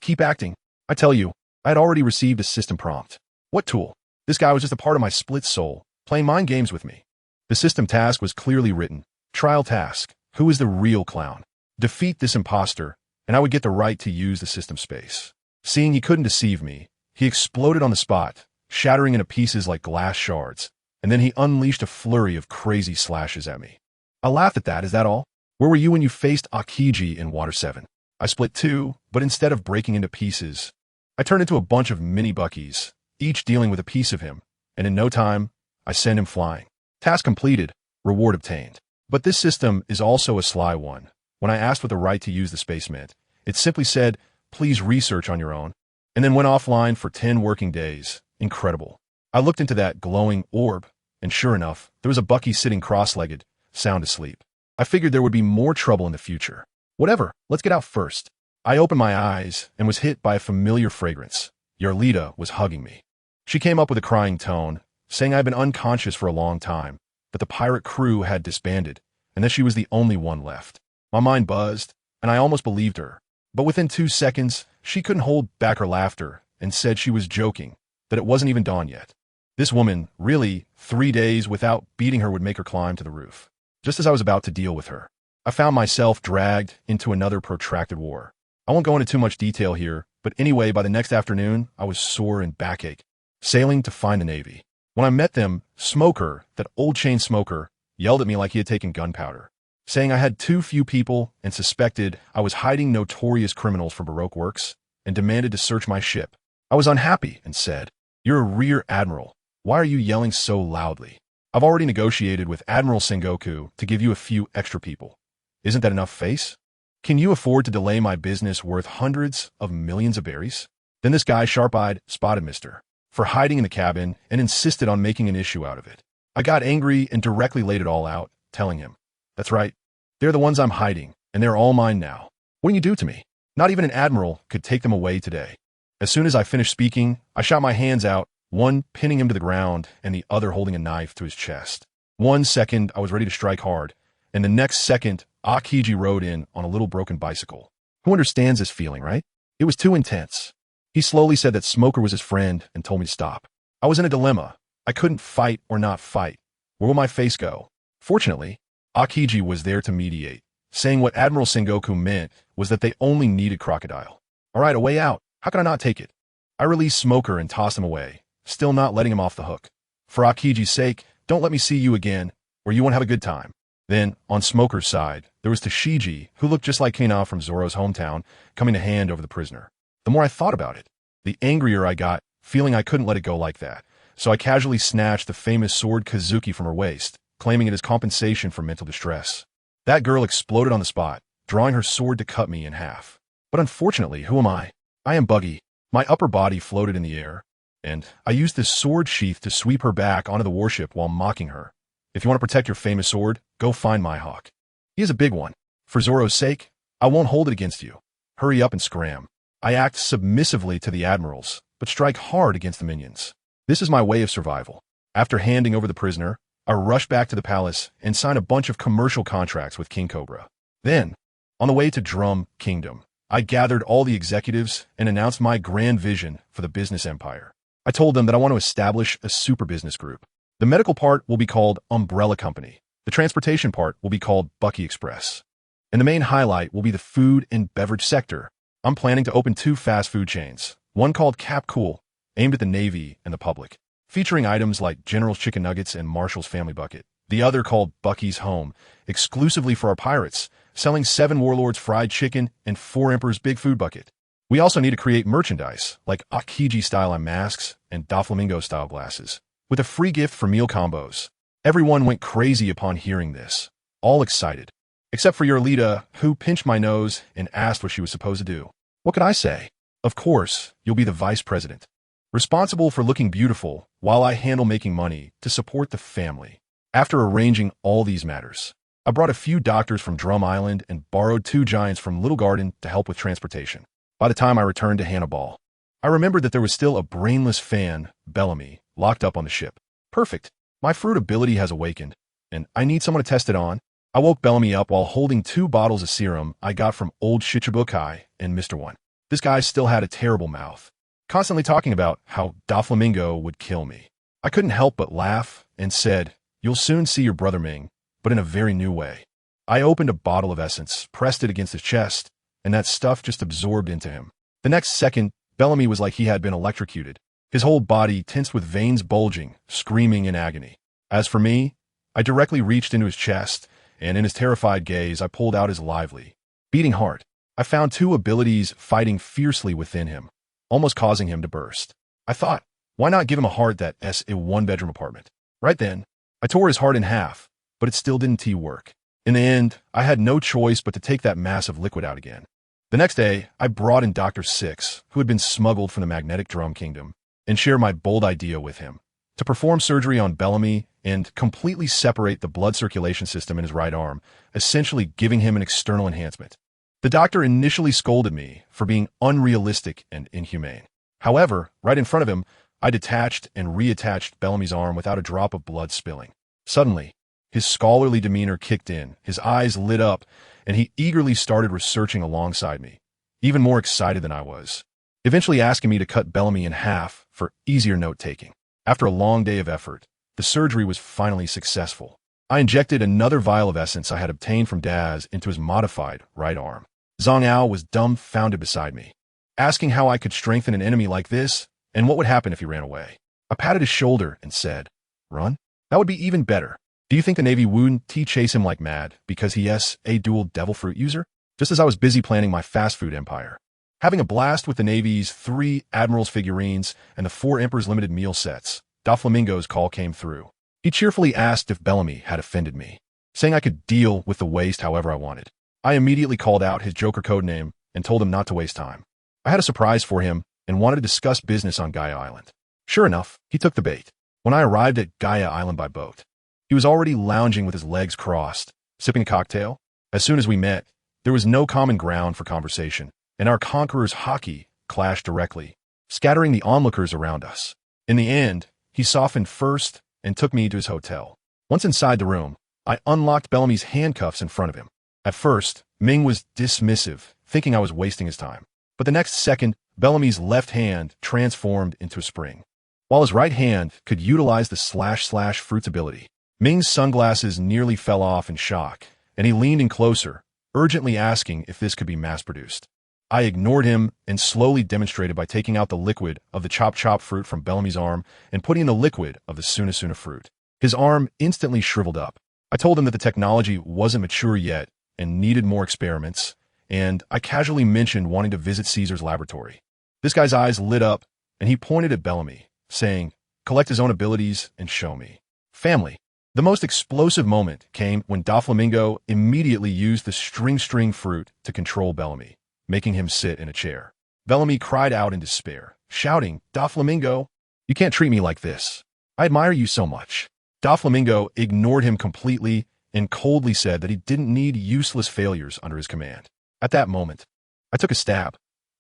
Keep acting. I tell you, I had already received a system prompt. What tool? This guy was just a part of my split soul, playing mind games with me. The system task was clearly written. Trial task. Who is the real clown? Defeat this imposter, and I would get the right to use the system space. Seeing he couldn't deceive me, he exploded on the spot, shattering into pieces like glass shards, and then he unleashed a flurry of crazy slashes at me. I laughed at that. Is that all? Where were you when you faced Akiji in Water 7? I split too, but instead of breaking into pieces, I turned into a bunch of mini Buckies, each dealing with a piece of him, and in no time, I sent him flying. Task completed, reward obtained. But this system is also a sly one. When I asked what the right to use the space meant, it simply said, "Please research on your own," and then went offline for 10 working days. Incredible. I looked into that glowing orb, and sure enough, there was a Bucky sitting cross-legged, sound asleep. I figured there would be more trouble in the future. Whatever, let's get out first. I opened my eyes and was hit by a familiar fragrance. Yarlita was hugging me. She came up with a crying tone, saying I'd been unconscious for a long time, that the pirate crew had disbanded, and that she was the only one left. My mind buzzed, and I almost believed her. But within 2 seconds, she couldn't hold back her laughter and said she was joking, that it wasn't even dawn yet. This woman, really, 3 days without beating her would make her climb to the roof. Just as I was about to deal with her, I found myself dragged into another protracted war. I won't go into too much detail here, but anyway, by the next afternoon, I was sore and backache, sailing to find the Navy. When I met them, Smoker, that old chain smoker, yelled at me like he had taken gunpowder, saying I had too few people and suspected I was hiding notorious criminals for Baroque works and demanded to search my ship. I was unhappy and said, "You're a rear admiral. Why are you yelling so loudly? I've already negotiated with Admiral Sengoku to give you a few extra people. Isn't that enough face? Can you afford to delay my business worth hundreds of millions of berries?" Then this guy, sharp-eyed, spotted Mr. for hiding in the cabin and insisted on making an issue out of it. I got angry and directly laid it all out, telling him, "That's right. They're the ones I'm hiding, and they're all mine now. What can you do to me? Not even an admiral could take them away today." As soon as I finished speaking, I shot my hands out, one pinning him to the ground and the other holding a knife to his chest. 1 second, I was ready to strike hard, and the next second, Akiji rode in on a little broken bicycle. Who understands this feeling, right? It was too intense. He slowly said that Smoker was his friend and told me to stop. I was in a dilemma. I couldn't fight or not fight. Where will my face go? Fortunately, Akiji was there to mediate, saying what Admiral Sengoku meant was that they only needed crocodile. All right, a way out. How can I not take it? I released Smoker and tossed him away, still not letting him off the hook. For Akiji's sake, don't let me see you again, or you won't have a good time. Then, on Smoker's side, there was Tashigi, who looked just like Kina from Zoro's hometown, coming to hand over the prisoner. The more I thought about it, the angrier I got, feeling I couldn't let it go like that. So I casually snatched the famous sword Kazuki from her waist, claiming it as compensation for mental distress. That girl exploded on the spot, drawing her sword to cut me in half. But unfortunately, who am I? I am Buggy. My upper body floated in the air, and I used this sword sheath to sweep her back onto the warship while mocking her. If you want to protect your famous sword, go find my hawk. He is a big one. For Zoro's sake, I won't hold it against you. Hurry up and scram. I act submissively to the admirals, but strike hard against the minions. This is my way of survival. After handing over the prisoner, I rushed back to the palace and signed a bunch of commercial contracts with King Cobra. Then, on the way to Drum Kingdom, I gathered all the executives and announced my grand vision for the business empire. I told them that I want to establish a super business group. The medical part will be called Umbrella Company. The transportation part will be called Bucky Express. And the main highlight will be the food and beverage sector. I'm planning to open 2 fast food chains, one called Cap Cool, aimed at the Navy and the public, featuring items like General's Chicken Nuggets and Marshall's Family Bucket. The other called Bucky's Home, exclusively for our pirates, selling 7 Warlords fried chicken and 4 Emperor's Big Food Bucket. We also need to create merchandise, like Akiji-style masks and Doflamingo-style glasses, with a free gift for meal combos. Everyone went crazy upon hearing this, all excited, except for Yorlita, who pinched my nose and asked what she was supposed to do. What could I say? Of course, you'll be the vice president, responsible for looking beautiful while I handle making money to support the family. After arranging all these matters, I brought a few doctors from Drum Island and borrowed 2 giants from Little Garden to help with transportation. By the time I returned to Hannibal, I remembered that there was still a brainless fan, Bellamy, locked up on the ship. Perfect. My fruit ability has awakened, and I need someone to test it on. I woke Bellamy up while holding 2 bottles of serum I got from old Shichibukai and Mr. One. This guy still had a terrible mouth, constantly talking about how Doflamingo would kill me. I couldn't help but laugh and said, "You'll soon see your brother Ming, but in a very new way." I opened a bottle of essence, pressed it against his chest, and that stuff just absorbed into him. The next second, Bellamy was like he had been electrocuted, his whole body tensed with veins bulging, screaming in agony. As for me, I directly reached into his chest, and in his terrified gaze, I pulled out his lively, beating heart. I found 2 abilities fighting fiercely within him, almost causing him to burst. I thought, why not give him a heart that's a 1-bedroom apartment? Right then, I tore his heart in half, but it still didn't work. In the end, I had no choice but to take that massive liquid out again. The next day, I brought in Dr. Six, who had been smuggled from the magnetic Drum Kingdom, and shared my bold idea with him to perform surgery on Bellamy and completely separate the blood circulation system in his right arm, essentially giving him an external enhancement. The doctor initially scolded me for being unrealistic and inhumane. However, right in front of him, I detached and reattached Bellamy's arm without a drop of blood spilling. Suddenly, his scholarly demeanor kicked in, his eyes lit up, and he eagerly started researching alongside me, even more excited than I was. eventually asking me to cut Bellamy in half for easier note-taking. After a long day of effort, the surgery was finally successful. I injected another vial of essence I had obtained from Daz into his modified right arm. Zhang Ao was dumbfounded beside me, asking how I could strengthen an enemy like this and what would happen if he ran away. I patted his shoulder and said, "Run? That would be even better. Do you think the Navy wouldn't chase him like mad because he is a dual devil fruit user?" Just as I was busy planning my fast food empire, having a blast with the Navy's 3 Admirals figurines and the 4 Emperor's limited meal sets, Doflamingo's call came through. He cheerfully asked if Bellamy had offended me, saying I could deal with the waste however I wanted. I immediately called out his Joker code name and told him not to waste time. I had a surprise for him and wanted to discuss business on Gaia Island. Sure enough, he took the bait. When I arrived at Gaia Island by boat, he was already lounging with his legs crossed, sipping a cocktail. As soon as we met, there was no common ground for conversation, and our conqueror's hockey clashed directly, scattering the onlookers around us. In the end, he softened first and took me to his hotel. Once inside the room, I unlocked Bellamy's handcuffs in front of him. At first, Ming was dismissive, thinking I was wasting his time. But the next second, Bellamy's left hand transformed into a spring, while his right hand could utilize the / fruits ability. Ming's sunglasses nearly fell off in shock, and he leaned in closer, urgently asking if this could be mass-produced. I ignored him and slowly demonstrated by taking out the liquid of the chop fruit from Bellamy's arm and putting in the liquid of the Suna fruit. His arm instantly shriveled up. I told him that the technology wasn't mature yet and needed more experiments, and I casually mentioned wanting to visit Caesar's laboratory. This guy's eyes lit up, and he pointed at Bellamy, saying, "Collect his own abilities and show me." Family. The most explosive moment came when Doflamingo immediately used the string fruit to control Bellamy, making him sit in a chair. Bellamy cried out in despair, shouting, "Doflamingo, you can't treat me like this. I admire you so much." Doflamingo ignored him completely and coldly said that he didn't need useless failures under his command. At that moment, I took a stab.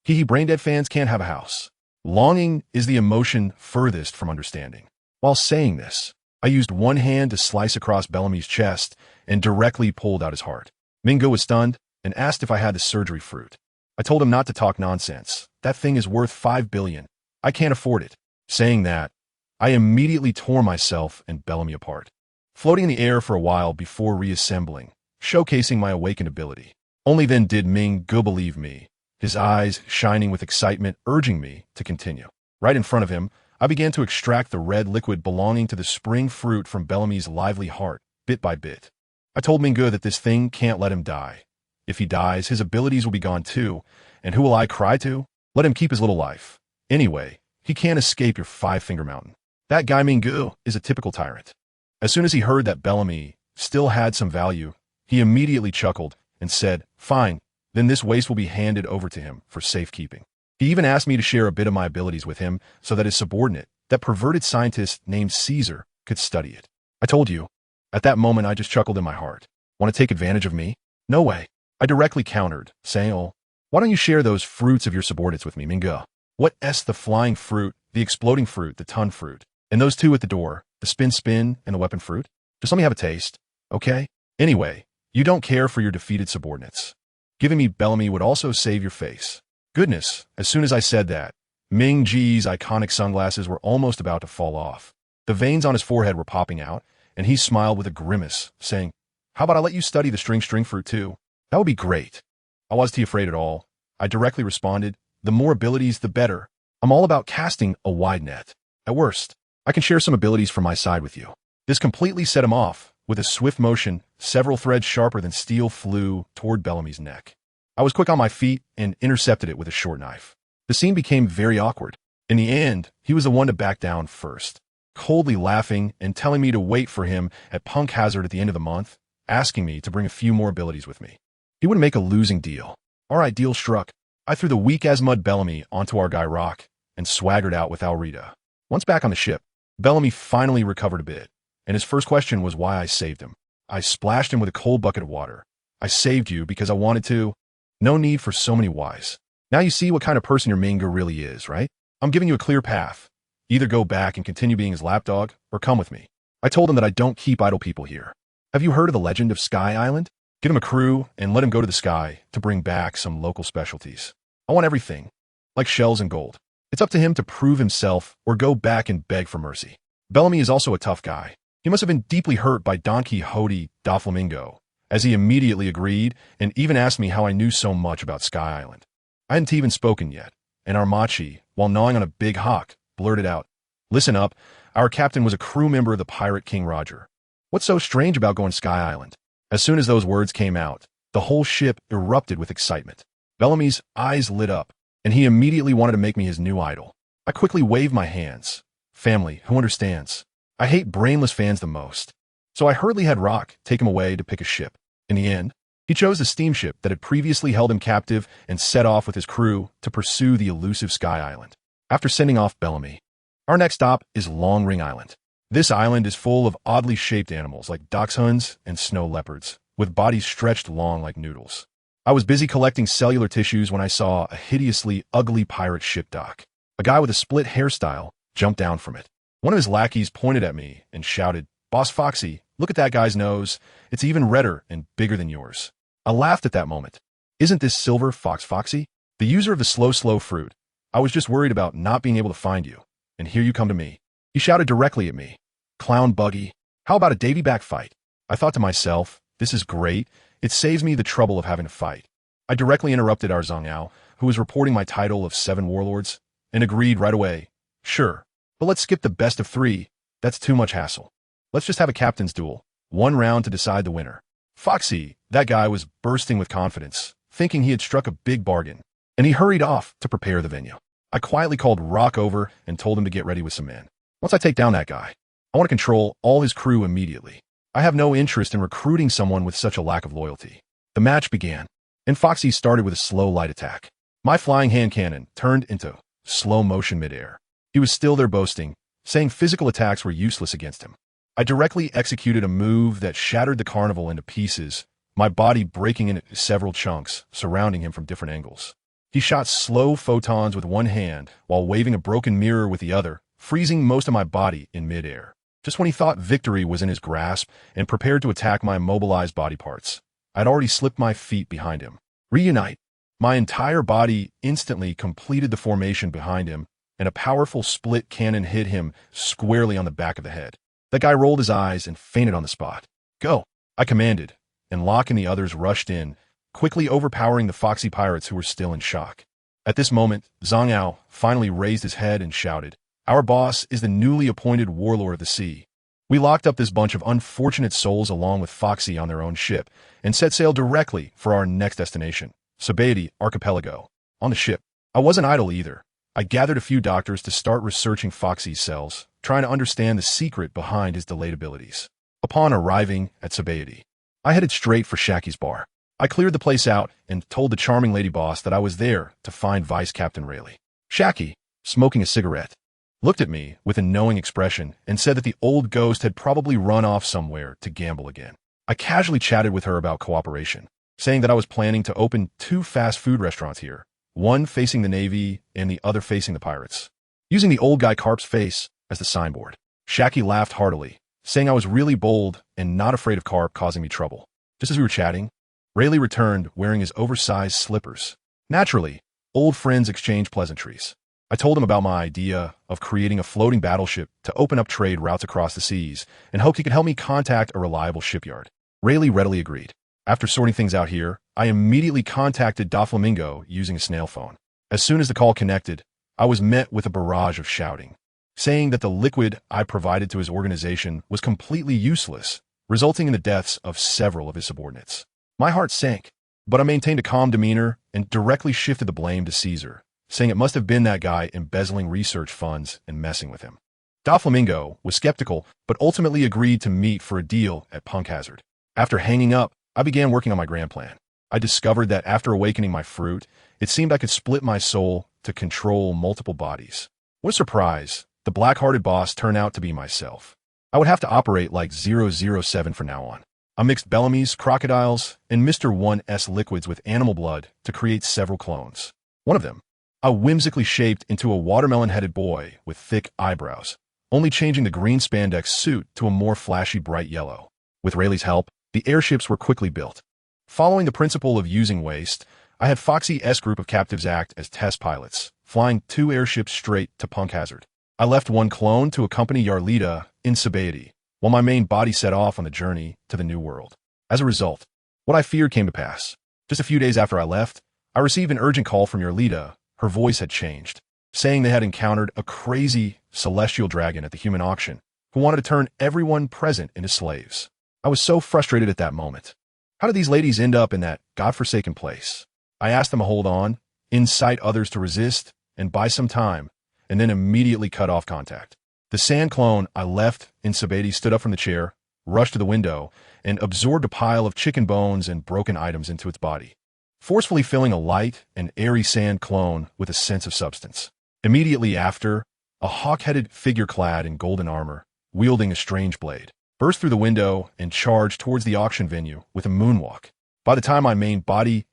Braindead fans can't have a house. Longing is the emotion furthest from understanding. While saying this, I used one hand to slice across Bellamy's chest and directly pulled out his heart. Mingo was stunned and asked if I had the surgery fruit. I told him not to talk nonsense. That thing is worth 5 billion. I can't afford it. Saying that, I immediately tore myself and Bellamy apart, floating in the air for a while before reassembling, showcasing my awakened ability. Only then did Mingo believe me, his eyes shining with excitement, urging me to continue. Right in front of him, I began to extract the red liquid belonging to the spring fruit from Bellamy's lively heart, bit by bit. I told Mingo that this thing can't let him die. If he dies, his abilities will be gone too, and who will I cry to? Let him keep his little life. Anyway, he can't escape your 5-finger mountain. That guy Mingo is a typical tyrant. As soon as he heard that Bellamy still had some value, he immediately chuckled and said, "Fine, then this waste will be handed over to him for safekeeping." He even asked me to share a bit of my abilities with him so that his subordinate, that perverted scientist named Caesar, could study it. I told you. At that moment, I just chuckled in my heart. Want to take advantage of me? No way. I directly countered, saying, "Oh, why don't you share those fruits of your subordinates with me, Mingo? What's the flying fruit, the exploding fruit, the ton fruit, and those 2 at the door, the spin, and the weapon fruit? Just let me have a taste, okay? Anyway, you don't care for your defeated subordinates. Giving me Bellamy would also save your face." Goodness, as soon as I said that, Ming Ji's iconic sunglasses were almost about to fall off. The veins on his forehead were popping out, and he smiled with a grimace, saying, "How about I let you study the string fruit too? That would be great." I wasn't afraid at all. I directly responded, "The more abilities, the better. I'm all about casting a wide net. At worst, I can share some abilities from my side with you." This completely set him off. With a swift motion, several threads sharper than steel flew toward Bellamy's neck. I was quick on my feet and intercepted it with a short knife. The scene became very awkward. In the end, he was the one to back down first, coldly laughing and telling me to wait for him at Punk Hazard at the end of the month, asking me to bring a few more abilities with me. He wouldn't make a losing deal. All right, deal struck. I threw the weak-as-mud Bellamy onto our guy Rock and swaggered out with Alrita. Once back on the ship, Bellamy finally recovered a bit, and his first question was why I saved him. I splashed him with a cold bucket of water. "I saved you because I wanted to. No need for so many whys. Now you see what kind of person your Mingo really is, right? I'm giving you a clear path. Either go back and continue being his lapdog, or come with me." I told him that I don't keep idle people here. Have you heard of the legend of Sky Island? Give him a crew and let him go to the sky to bring back some local specialties. I want everything. like shells and gold. It's up to him to prove himself or go back and beg for mercy. Bellamy is also a tough guy. He must have been deeply hurt by Don Quixote da Flamingo, as he immediately agreed and even asked me how I knew so much about Sky Island. I hadn't even spoken yet, and Armachi, while gnawing on a big hawk, blurted out, "Listen up, our captain was a crew member of the pirate King Roger. What's so strange about going to Sky Island?" As soon as those words came out, the whole ship erupted with excitement. Bellamy's eyes lit up, and he immediately wanted to make me his new idol. I quickly waved my hands. Family, who understands? I hate brainless fans the most. So I hurriedly had Rock take him away to pick a ship. In the end, he chose the steamship that had previously held him captive and set off with his crew to pursue the elusive Sky Island. After sending off Bellamy, our next stop is Long Ring Island. This island is full of oddly shaped animals like dachshunds and snow leopards, with bodies stretched long like noodles. I was busy collecting cellular tissues when I saw a hideously ugly pirate ship dock. A guy with a split hairstyle jumped down from it. One of his lackeys pointed at me and shouted, "Boss Foxy, look at that guy's nose. It's even redder and bigger than yours." I laughed at that moment. "Isn't this Silver Fox Foxy, the user of the slow fruit? I was just worried about not being able to find you, and here you come to me." He shouted directly at me, "Clown Buggy, how about a Davy back fight?" I thought to myself, this is great. It saves me the trouble of having to fight. I directly interrupted our Zhang who was reporting my title of 7 Warlords, and agreed right away. "Sure, but let's skip the best of 3. That's too much hassle. Let's just have a captain's duel, 1 round to decide the winner." Foxy, that guy, was bursting with confidence, thinking he had struck a big bargain, and he hurried off to prepare the venue. I quietly called Rock over and told him to get ready with some men. Once I take down that guy, I want to control all his crew immediately. I have no interest in recruiting someone with such a lack of loyalty. The match began, and Foxy started with a slow light attack. My flying hand cannon turned into slow motion midair. He was still there boasting, saying physical attacks were useless against him. I directly executed a move that shattered the carnival into pieces, my body breaking into several chunks, surrounding him from different angles. He shot slow photons with one hand while waving a broken mirror with the other, freezing most of my body in midair. Just when he thought victory was in his grasp and prepared to attack my immobilized body parts, I'd already slipped my feet behind him. Reunite. My entire body instantly completed the formation behind him, and a powerful split cannon hit him squarely on the back of the head. That guy rolled his eyes and fainted on the spot. "Go," I commanded, and Locke and the others rushed in, quickly overpowering the Foxy pirates who were still in shock. At this moment, Zhang Ao finally raised his head and shouted, "Our boss is the newly appointed Warlord of the Sea." We locked up this bunch of unfortunate souls along with Foxy on their own ship and set sail directly for our next destination, Sabaody Archipelago. On the ship, I wasn't idle either. I gathered a few doctors to start researching Foxy's cells, trying to understand the secret behind his delayed abilities. Upon arriving at Sabaody, I headed straight for Shaki's bar. I cleared the place out and told the charming lady boss that I was there to find Vice Captain Rayleigh. Shaki, smoking a cigarette, looked at me with a knowing expression and said that the old ghost had probably run off somewhere to gamble again. I casually chatted with her about cooperation, saying that I was planning to open 2 fast food restaurants here, one facing the Navy and the other facing the pirates, using the old guy Carp's face as the signboard. Shaki laughed heartily, saying I was really bold and not afraid of Carp causing me trouble. Just as we were chatting, Rayleigh returned wearing his oversized slippers. Naturally, old friends exchanged pleasantries. I told him about my idea of creating a floating battleship to open up trade routes across the seas and hoped he could help me contact a reliable shipyard. Rayleigh readily agreed. After sorting things out here, I immediately contacted Doflamingo using a snail phone. As soon as the call connected, I was met with a barrage of shouting, saying that the liquid I provided to his organization was completely useless, resulting in the deaths of several of his subordinates. My heart sank, but I maintained a calm demeanor and directly shifted the blame to Caesar, saying it must have been that guy embezzling research funds and messing with him. Doflamingo was skeptical, but ultimately agreed to meet for a deal at Punk Hazard. After hanging up, I began working on my grand plan. I discovered that after awakening my fruit, it seemed I could split my soul to control multiple bodies. What a surprise! The black-hearted boss turned out to be myself. I would have to operate like 007 from now on. I mixed Bellamy's, crocodiles, and Mr. 1's liquids with animal blood to create several clones. One of them, I whimsically shaped into a watermelon-headed boy with thick eyebrows, only changing the green spandex suit to a more flashy bright yellow. With Rayleigh's help, the airships were quickly built. Following the principle of using waste, I had Foxy's group of captives act as test pilots, flying 2 airships straight to Punk Hazard. I left one clone to accompany Yarlita in Sabaody, while my main body set off on the journey to the New World. As a result, what I feared came to pass. Just a few days after I left, I received an urgent call from Yarlita. Her voice had changed, saying they had encountered a crazy celestial dragon at the human auction who wanted to turn everyone present into slaves. I was so frustrated at that moment. How did these ladies end up in that godforsaken place? I asked them to hold on, incite others to resist, and buy some time, and then immediately cut off contact. The sand clone I left in Sabaody stood up from the chair, rushed to the window, and absorbed a pile of chicken bones and broken items into its body, forcefully filling a light and airy sand clone with a sense of substance. Immediately after, a hawk-headed figure clad in golden armor, wielding a strange blade, burst through the window and charged towards the auction venue with a moonwalk. By the time my main body's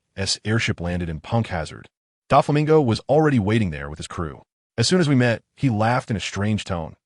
airship landed in Punk Hazard, Doflamingo was already waiting there with his crew. As soon as we met, he laughed in a strange tone.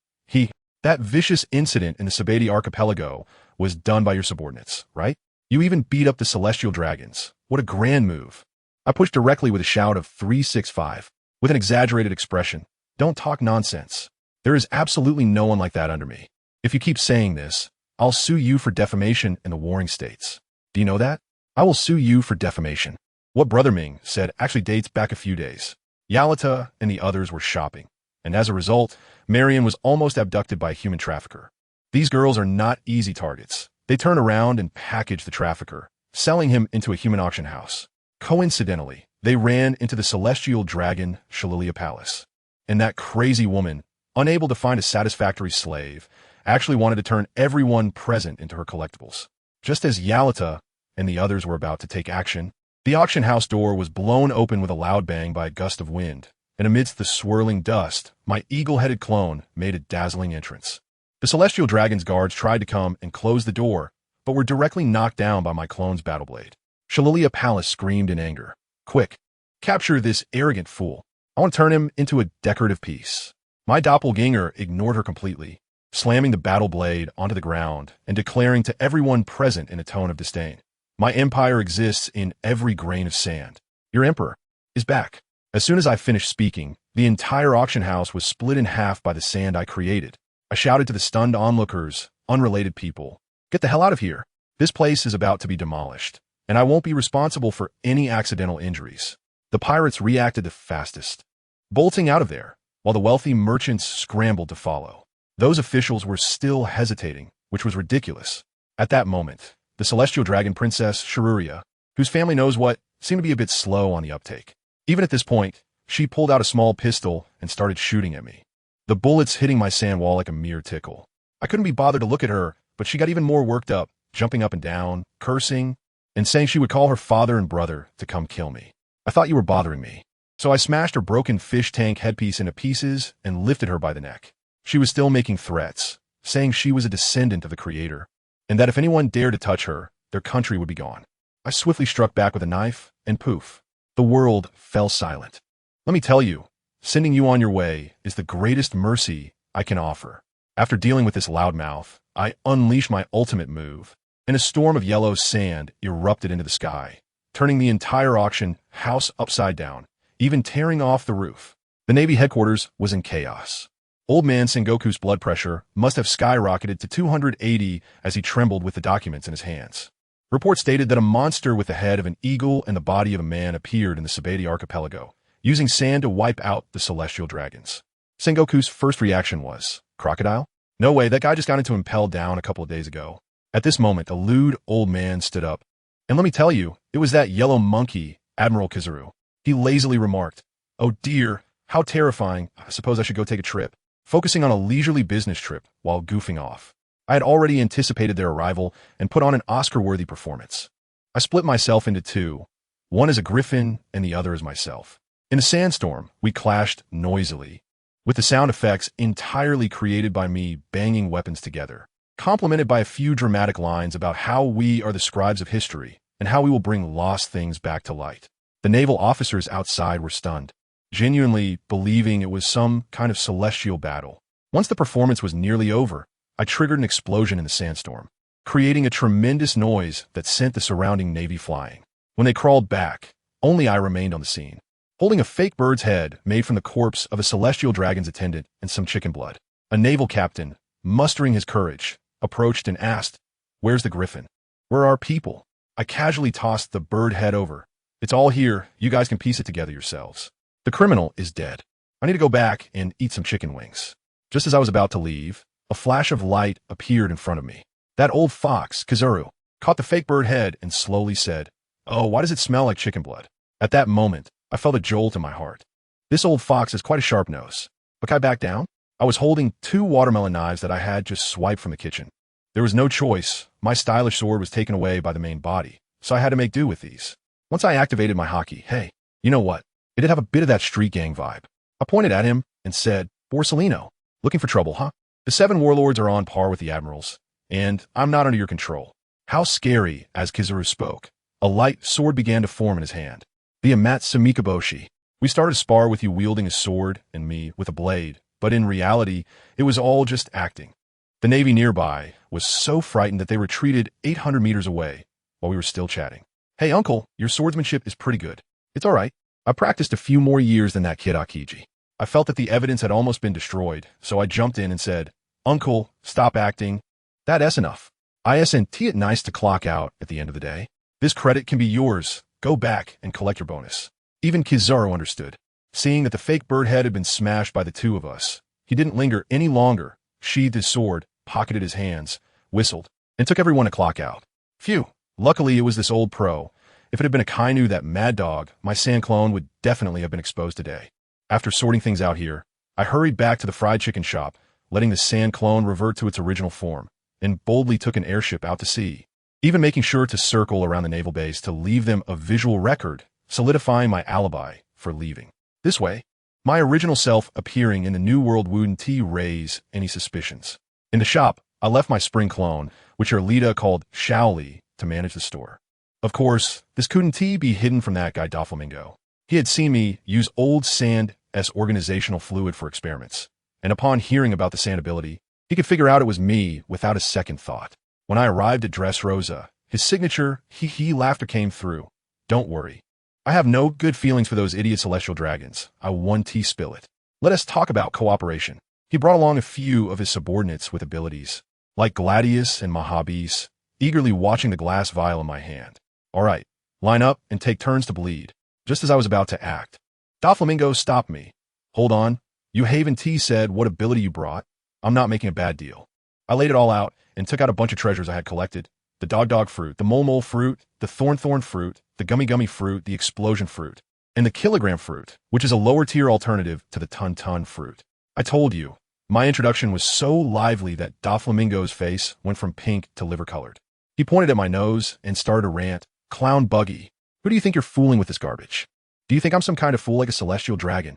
That vicious incident in the Sabaody archipelago was done by your subordinates, right? You even beat up the celestial dragons. What a grand move. I pushed directly with a shout of 365, with an exaggerated expression. Don't talk nonsense. There is absolutely no one like that under me. If you keep saying this, I'll sue you for defamation in the warring states. Do you know that? I will sue you for defamation. What Brother Ming said actually dates back a few days. Yalita and the others were shopping, and as a result, Marion was almost abducted by a human trafficker. These girls are not easy targets. They turn around and package the trafficker, selling him into a human auction house. Coincidentally, they ran into the celestial dragon Shalilia Palace. And that crazy woman, unable to find a satisfactory slave, actually wanted to turn everyone present into her collectibles. Just as Yalita and the others were about to take action, the auction house door was blown open with a loud bang by a gust of wind, and amidst the swirling dust, my eagle-headed clone made a dazzling entrance. The celestial dragon's guards tried to come and close the door, but were directly knocked down by my clone's battle blade. Shalilia Palace screamed in anger. Quick, capture this arrogant fool. I want to turn him into a decorative piece. My doppelganger ignored her completely, slamming the battle blade onto the ground and declaring to everyone present in a tone of disdain. My empire exists in every grain of sand. Your emperor is back. As soon as I finished speaking, the entire auction house was split in half by the sand I created. I shouted to the stunned onlookers, unrelated people, get the hell out of here. This place is about to be demolished, and I won't be responsible for any accidental injuries. The pirates reacted the fastest, bolting out of there, while the wealthy merchants scrambled to follow. Those officials were still hesitating, which was ridiculous. At that moment, the celestial dragon princess, Sharuria, whose family knows what, seemed to be a bit slow on the uptake. Even at this point, she pulled out a small pistol and started shooting at me, the bullets hitting my sand wall like a mere tickle. I couldn't be bothered to look at her, but she got even more worked up, jumping up and down, cursing, and saying she would call her father and brother to come kill me. I thought you were bothering me. So I smashed her broken fish tank headpiece into pieces and lifted her by the neck. She was still making threats, saying she was a descendant of the Creator, and that if anyone dared to touch her, their country would be gone. I swiftly struck back with a knife, and poof, the world fell silent. Let me tell you, sending you on your way is the greatest mercy I can offer. After dealing with this loudmouth, I unleashed my ultimate move, and a storm of yellow sand erupted into the sky, turning the entire auction house upside down, even tearing off the roof. The Navy headquarters was in chaos. Old man Sengoku's blood pressure must have skyrocketed to 280 as he trembled with the documents in his hands. Reports stated that a monster with the head of an eagle and the body of a man appeared in the Sabaody archipelago, using sand to wipe out the celestial dragons. Sengoku's first reaction was, crocodile? No way, that guy just got into impelled down a couple of days ago. At this moment, a lewd old man stood up. And let me tell you, it was that yellow monkey, Admiral Kizaru. He lazily remarked, oh dear, how terrifying. I suppose I should go take a trip. Focusing on a leisurely business trip while goofing off. I had already anticipated their arrival and put on an Oscar-worthy performance. I split myself into two, one as a griffin and the other as myself. In a sandstorm, we clashed noisily, with the sound effects entirely created by me banging weapons together, complemented by a few dramatic lines about how we are the scribes of history and how we will bring lost things back to light. The naval officers outside were stunned, genuinely believing it was some kind of celestial battle. Once the performance was nearly over, I triggered an explosion in the sandstorm, creating a tremendous noise that sent the surrounding navy flying. When they crawled back, only I remained on the scene. holding a fake bird's head made from the corpse of a celestial dragon's attendant and some chicken blood. A naval captain, mustering his courage, approached and asked, "Where's the griffin? Where are our people?" I casually tossed the bird head over. "It's all here. You guys can piece it together yourselves. The criminal is dead. I need to go back and eat some chicken wings." Just as I was about to leave, a flash of light appeared in front of me. That old fox, Kizaru, caught the fake bird head and slowly said, "Oh, why does it smell like chicken blood?" At that moment, I felt a jolt in my heart. This old fox has quite a sharp nose. But can I back down? I was holding 2 watermelon knives that I had just swiped from the kitchen. There was no choice. My stylish sword was taken away by the main body, so I had to make do with these. Once I activated my hockey, hey, you know what? It did have a bit of that street gang vibe. I pointed at him and said, "Borsellino, looking for trouble, huh? The 7 warlords are on par with the admirals, and I'm not under your control." How scary, as Kizaru spoke. A light sword began to form in his hand. The Amatsu-mikaboshi. We started to spar with you wielding a sword and me with a blade, but in reality, it was all just acting. The Navy nearby was so frightened that they retreated 800 meters away while we were still chatting. "Hey, uncle, your swordsmanship is pretty good." "It's all right. I practiced a few more years than that kid Akiji." I felt that the evidence had almost been destroyed, so I jumped in and said, "Uncle, stop acting. That's enough. Isn't it nice to clock out at the end of the day? This credit can be yours. Go back and collect your bonus." Even Kizaru understood. Seeing that the fake bird head had been smashed by the 2 of us, he didn't linger any longer, sheathed his sword, pocketed his hands, whistled, and took everyone to clock out. Phew. Luckily, it was this old pro. If it had been a Kainu, that mad dog, my sand clone would definitely have been exposed today. After sorting things out here, I hurried back to the fried chicken shop, letting the sand clone revert to its original form, and boldly took an airship out to sea, even making sure to circle around the naval base to leave them a visual record, solidifying my alibi for leaving. This way, my original self appearing in the New World wouldn't raise any suspicions. In the shop, I left my spring clone, which Erlita called Shaoli, to manage the store. Of course, this couldn't be hidden from that guy Doflamingo. He had seen me use old sand as organizational fluid for experiments, and upon hearing about the sand ability, he could figure out it was me without a second thought. When I arrived at Dressrosa, his signature hee-hee laughter came through. "Don't worry. I have no good feelings for those idiot celestial dragons. I won't spill it. Let us talk about cooperation." He brought along a few of his subordinates with abilities, like Gladius and Mahabis, eagerly watching the glass vial in my hand. "All right, line up and take turns to bleed." Just as I was about to act, Doflamingo stopped me. "Hold on. You Haven T said what ability you brought. I'm not making a bad deal." I laid it all out and took out a bunch of treasures I had collected. The dog fruit, the mole fruit, the thorn fruit, the gummy fruit, the explosion fruit, and the kilogram fruit, which is a lower tier alternative to the ton fruit. I told you, my introduction was so lively that Doflamingo's face went from pink to liver-colored. He pointed at my nose and started to rant, "Clown Buggy, who do you think you're fooling with this garbage? Do you think I'm some kind of fool like a celestial dragon?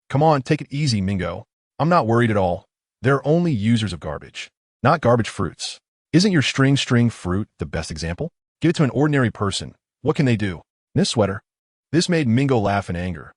Come on, take it easy, Mingo. I'm not worried at all. They're only users of garbage, not garbage fruits. Isn't your string fruit the best example? Give it to an ordinary person. What can they do? This sweater." This made Mingo laugh in anger.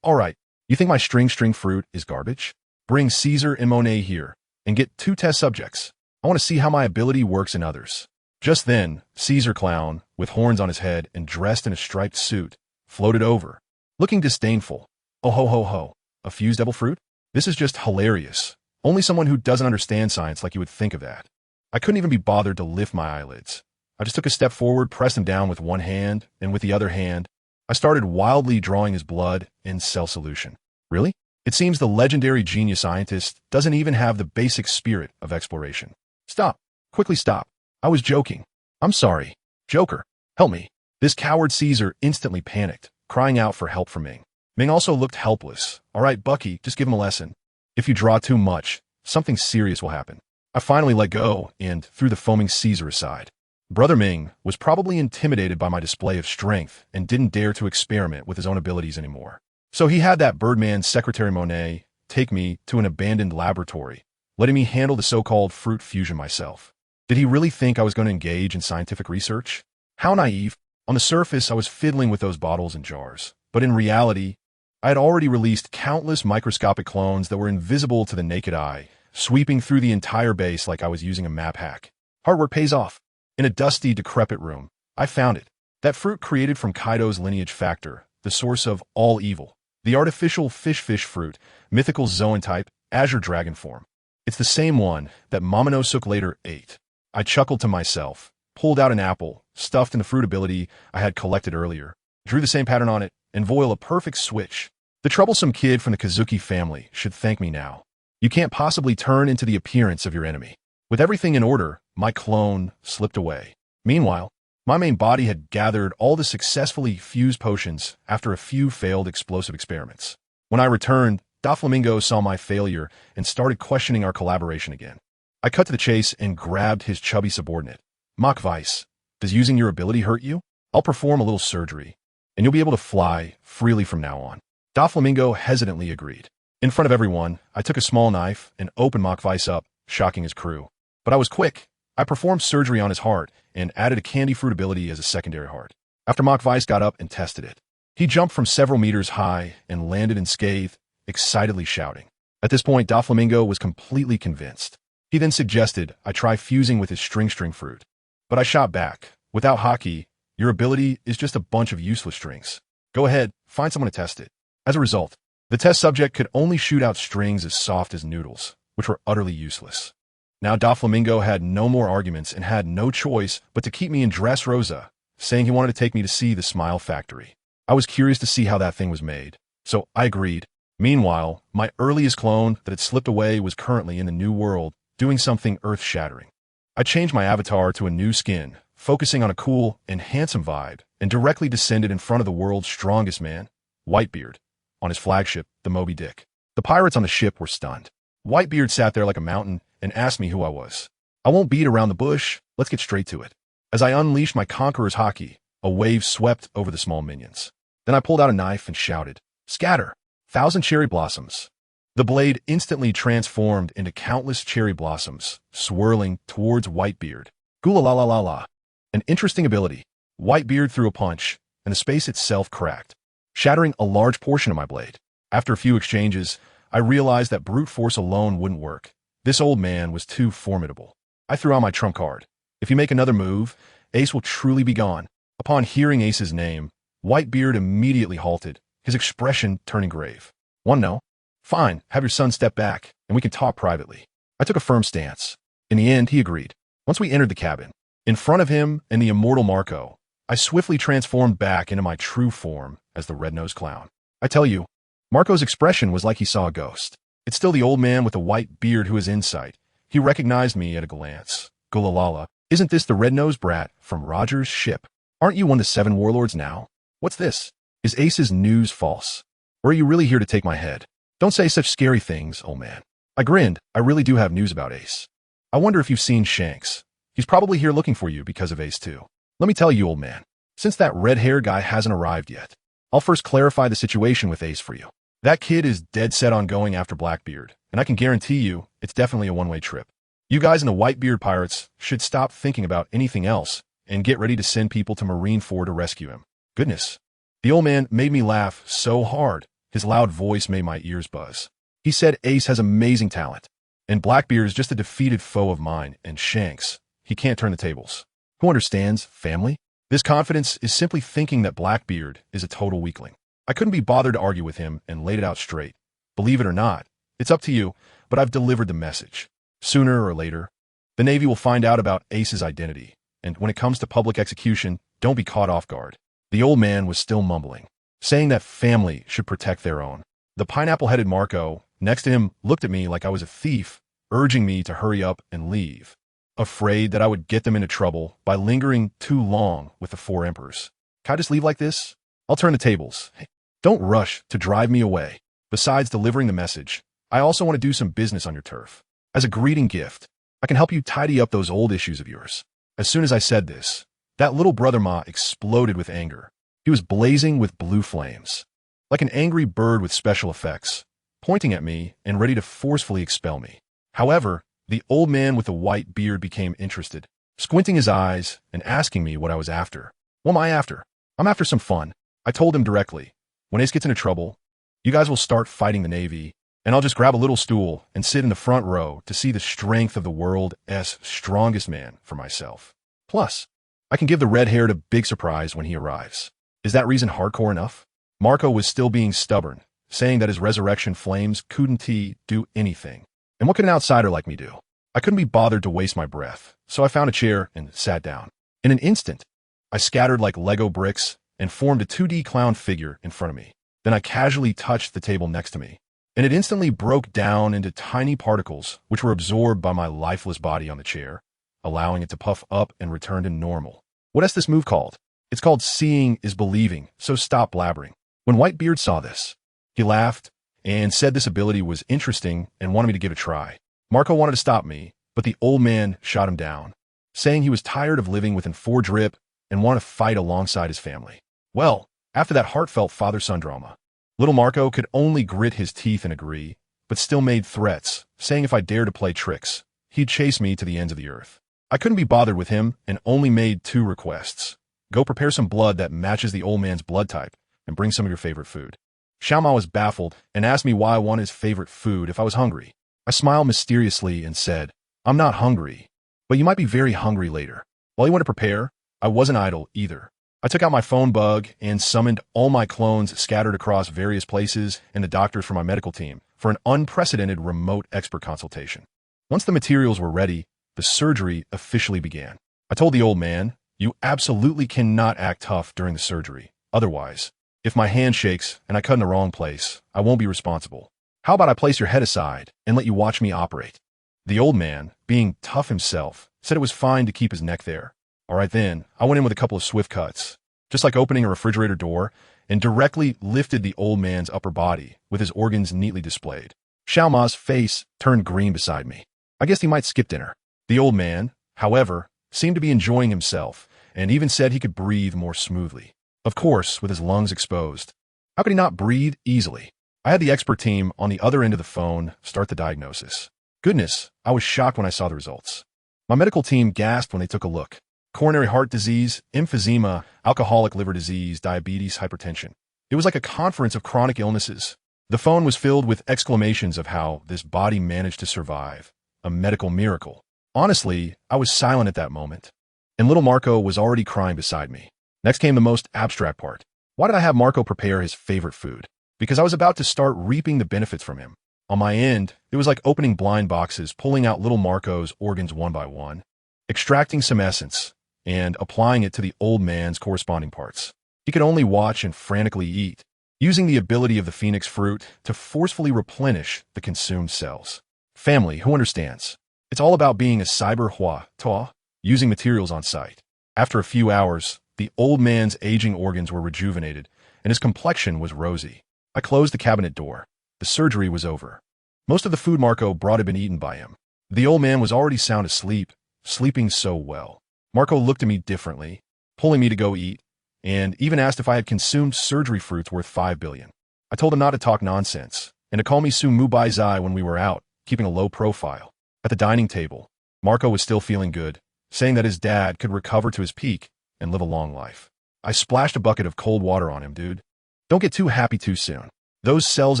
All right, you think my string fruit is garbage? Bring Caesar and Monet here, and get 2 test subjects. I want to see how my ability works in others. Just then, Caesar Clown, with horns on his head and dressed in a striped suit, floated over, looking disdainful. "Oh ho ho ho, a fused devil fruit? This is just hilarious. Only someone who doesn't understand science like you would think of that." I couldn't even be bothered to lift my eyelids. I just took a step forward, pressed him down with one hand, and with the other hand, I started wildly drawing his blood in cell solution. Really? It seems the legendary genius scientist doesn't even have the basic spirit of exploration. "Stop. Quickly stop. I was joking. I'm sorry. Joker, help me." This coward Caesar instantly panicked, crying out for help from Ming. Ming also looked helpless. "All right, Bucky, just give him a lesson. If you draw too much, something serious will happen." I finally let go and threw the foaming Caesar aside. Brother Ming was probably intimidated by my display of strength and didn't dare to experiment with his own abilities anymore. So he had that Birdman Secretary Monet take me to an abandoned laboratory, letting me handle the so-called fruit fusion myself. Did he really think I was going to engage in scientific research? How naive. On the surface, I was fiddling with those bottles and jars, but in reality, I had already released countless microscopic clones that were invisible to the naked eye, sweeping through the entire base like I was using a map hack. Hard work pays off. In a dusty, decrepit room, I found it. That fruit created from Kaido's lineage factor, the source of all evil. The artificial fish fruit, mythical Zoan type, azure dragon form. It's the same one that Momonosuke later ate. I chuckled to myself, pulled out an apple, stuffed in the fruit ability I had collected earlier, drew the same pattern on it, and voila, a perfect switch. The troublesome kid from the Kazuki family should thank me now. You can't possibly turn into the appearance of your enemy. With everything in order, my clone slipped away. Meanwhile, my main body had gathered all the successfully fused potions after a few failed explosive experiments. When I returned, Doflamingo saw my failure and started questioning our collaboration again. I cut to the chase and grabbed his chubby subordinate. Mach Weiss, does using your ability hurt you? I'll perform a little surgery, and you'll be able to fly freely from now on. Doflamingo hesitantly agreed. In front of everyone, I took a small knife and opened Mach Weiss up, shocking his crew. But I was quick. I performed surgery on his heart and added a candy fruit ability as a secondary heart. After Mach Weiss got up and tested it, he jumped from several meters high and landed unscathed, excitedly shouting. At this point, Doflamingo was completely convinced. He then suggested I try fusing with his string fruit. But I shot back. Without hockey, your ability is just a bunch of useless strings. Go ahead, find someone to test it. As a result, the test subject could only shoot out strings as soft as noodles, which were utterly useless. Now Doflamingo had no more arguments and had no choice but to keep me in Dressrosa, saying he wanted to take me to see the Smile Factory. I was curious to see how that thing was made, so I agreed. Meanwhile, my earliest clone that had slipped away was currently in the new world, doing something earth-shattering. I changed my avatar to a new skin, focusing on a cool and handsome vibe, and directly descended in front of the world's strongest man, Whitebeard, on his flagship, the Moby Dick. The pirates on the ship were stunned. Whitebeard sat there like a mountain and asked me who I was. I won't beat around the bush, let's get straight to it. As I unleashed my Conqueror's Haki, a wave swept over the small minions. Then I pulled out a knife and shouted, "Scatter! 1,000 cherry blossoms!" The blade instantly transformed into countless cherry blossoms, swirling towards Whitebeard. Gula la la la la. An interesting ability. Whitebeard threw a punch, and the space itself cracked, shattering a large portion of my blade. After a few exchanges, I realized that brute force alone wouldn't work. This old man was too formidable. I threw out my trump card. If you make another move, Ace will truly be gone. Upon hearing Ace's name, Whitebeard immediately halted, his expression turning grave. "Want to know? Fine, have your son step back, and we can talk privately." I took a firm stance. In the end, he agreed. Once we entered the cabin, in front of him and the immortal Marco, I swiftly transformed back into my true form as the red-nosed clown. I tell you, Marco's expression was like he saw a ghost. It's still the old man with the white beard who has insight. He recognized me at a glance. Gulalala, isn't this the red-nosed brat from Roger's ship? Aren't you one of the 7 warlords now? What's this? Is Ace's news false? Or are you really here to take my head? Don't say such scary things, old man. I grinned. I really do have news about Ace. I wonder if you've seen Shanks. He's probably here looking for you because of Ace too. Let me tell you, old man, since that red-haired guy hasn't arrived yet, I'll first clarify the situation with Ace for you. That kid is dead set on going after Blackbeard, and I can guarantee you it's definitely a one-way trip. You guys in the Whitebeard Pirates should stop thinking about anything else and get ready to send people to Marineford to rescue him. Goodness. The old man made me laugh so hard, his loud voice made my ears buzz. He said Ace has amazing talent, and Blackbeard is just a defeated foe of mine, and Shanks, he can't turn the tables. Who understands, family? This confidence is simply thinking that Blackbeard is a total weakling. I couldn't be bothered to argue with him and laid it out straight. Believe it or not, it's up to you, but I've delivered the message. Sooner or later, the Navy will find out about Ace's identity, and when it comes to public execution, don't be caught off guard. The old man was still mumbling, saying that family should protect their own. The pineapple-headed Marco, next to him, looked at me like I was a thief, urging me to hurry up and leave, afraid that I would get them into trouble by lingering too long with the 4 emperors. Can I just leave like this? I'll turn the tables. Hey, don't rush to drive me away. Besides delivering the message, I also want to do some business on your turf. As a greeting gift, I can help you tidy up those old issues of yours. As soon as I said this, that little brother Ma exploded with anger. He was blazing with blue flames, like an angry bird with special effects, pointing at me and ready to forcefully expel me. However, the old man with the white beard became interested, squinting his eyes and asking me what I was after. What am I after? I'm after some fun. I told him directly. When Ace gets into trouble, you guys will start fighting the Navy, and I'll just grab a little stool and sit in the front row to see the strength of the world's strongest man for myself. Plus, I can give the red-haired a big surprise when he arrives. Is that reason hardcore enough? Marco was still being stubborn, saying that his resurrection flames couldn't do anything. And what could an outsider like me do? I couldn't be bothered to waste my breath, so I found a chair and sat down. In an instant, I scattered like Lego bricks and formed a 2D clown figure in front of me. Then I casually touched the table next to me, and it instantly broke down into tiny particles which were absorbed by my lifeless body on the chair, allowing it to puff up and return to normal. What is this move called? It's called seeing is believing, so stop blabbering. When Whitebeard saw this, he laughed and said this ability was interesting and wanted me to give it a try. Marco wanted to stop me, but the old man shot him down, saying he was tired of living within 4 drip and wanted to fight alongside his family. Well, after that heartfelt father-son drama, little Marco could only grit his teeth and agree, but still made threats, saying if I dared to play tricks, he'd chase me to the ends of the earth. I couldn't be bothered with him and only made 2 requests. Go prepare some blood that matches the old man's blood type and bring some of your favorite food. Xiaomao was baffled and asked me why I wanted his favorite food if I was hungry. I smiled mysteriously and said, I'm not hungry, but you might be very hungry later. While he went to prepare, I wasn't idle either. I took out my phone bug and summoned all my clones scattered across various places and the doctors from my medical team for an unprecedented remote expert consultation. Once the materials were ready, the surgery officially began. I told the old man, you absolutely cannot act tough during the surgery. Otherwise, if my hand shakes and I cut in the wrong place, I won't be responsible. How about I place your head aside and let you watch me operate? The old man, being tough himself, said it was fine to keep his neck there. All right then, I went in with a couple of swift cuts, just like opening a refrigerator door, and directly lifted the old man's upper body with his organs neatly displayed. Xiaoma's face turned green beside me. I guess he might skip dinner. The old man, however, seemed to be enjoying himself and even said he could breathe more smoothly. Of course, with his lungs exposed. How could he not breathe easily? I had the expert team on the other end of the phone start the diagnosis. Goodness, I was shocked when I saw the results. My medical team gasped when they took a look. Coronary heart disease, emphysema, alcoholic liver disease, diabetes, hypertension. It was like a conference of chronic illnesses. The phone was filled with exclamations of how this body managed to survive. A medical miracle. Honestly, I was silent at that moment. And little Marco was already crying beside me. Next came the most abstract part. Why did I have Marco prepare his favorite food? Because I was about to start reaping the benefits from him. On my end, it was like opening blind boxes, pulling out little Marco's organs one by one, extracting some essence, and applying it to the old man's corresponding parts. He could only watch and frantically eat, using the ability of the phoenix fruit to forcefully replenish the consumed cells. Family, who understands? It's all about being a cyber hua, using materials on site. After a few hours, the old man's aging organs were rejuvenated, and his complexion was rosy. I closed the cabinet door. The surgery was over. Most of the food Marco brought had been eaten by him. The old man was already sound asleep, sleeping so well. Marco looked at me differently, pulling me to go eat, and even asked if I had consumed surgery fruits worth 5 billion. I told him not to talk nonsense, and to call me Sumu Bai Zai when we were out, keeping a low profile. At the dining table, Marco was still feeling good, saying that his dad could recover to his peak and live a long life. I splashed a bucket of cold water on him, dude. Don't get too happy too soon. Those cells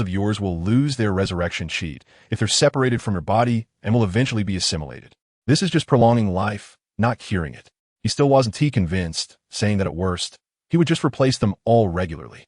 of yours will lose their resurrection cheat if they're separated from your body and will eventually be assimilated. This is just prolonging life, not curing it. He still wasn't convinced, saying that at worst, he would just replace them all regularly.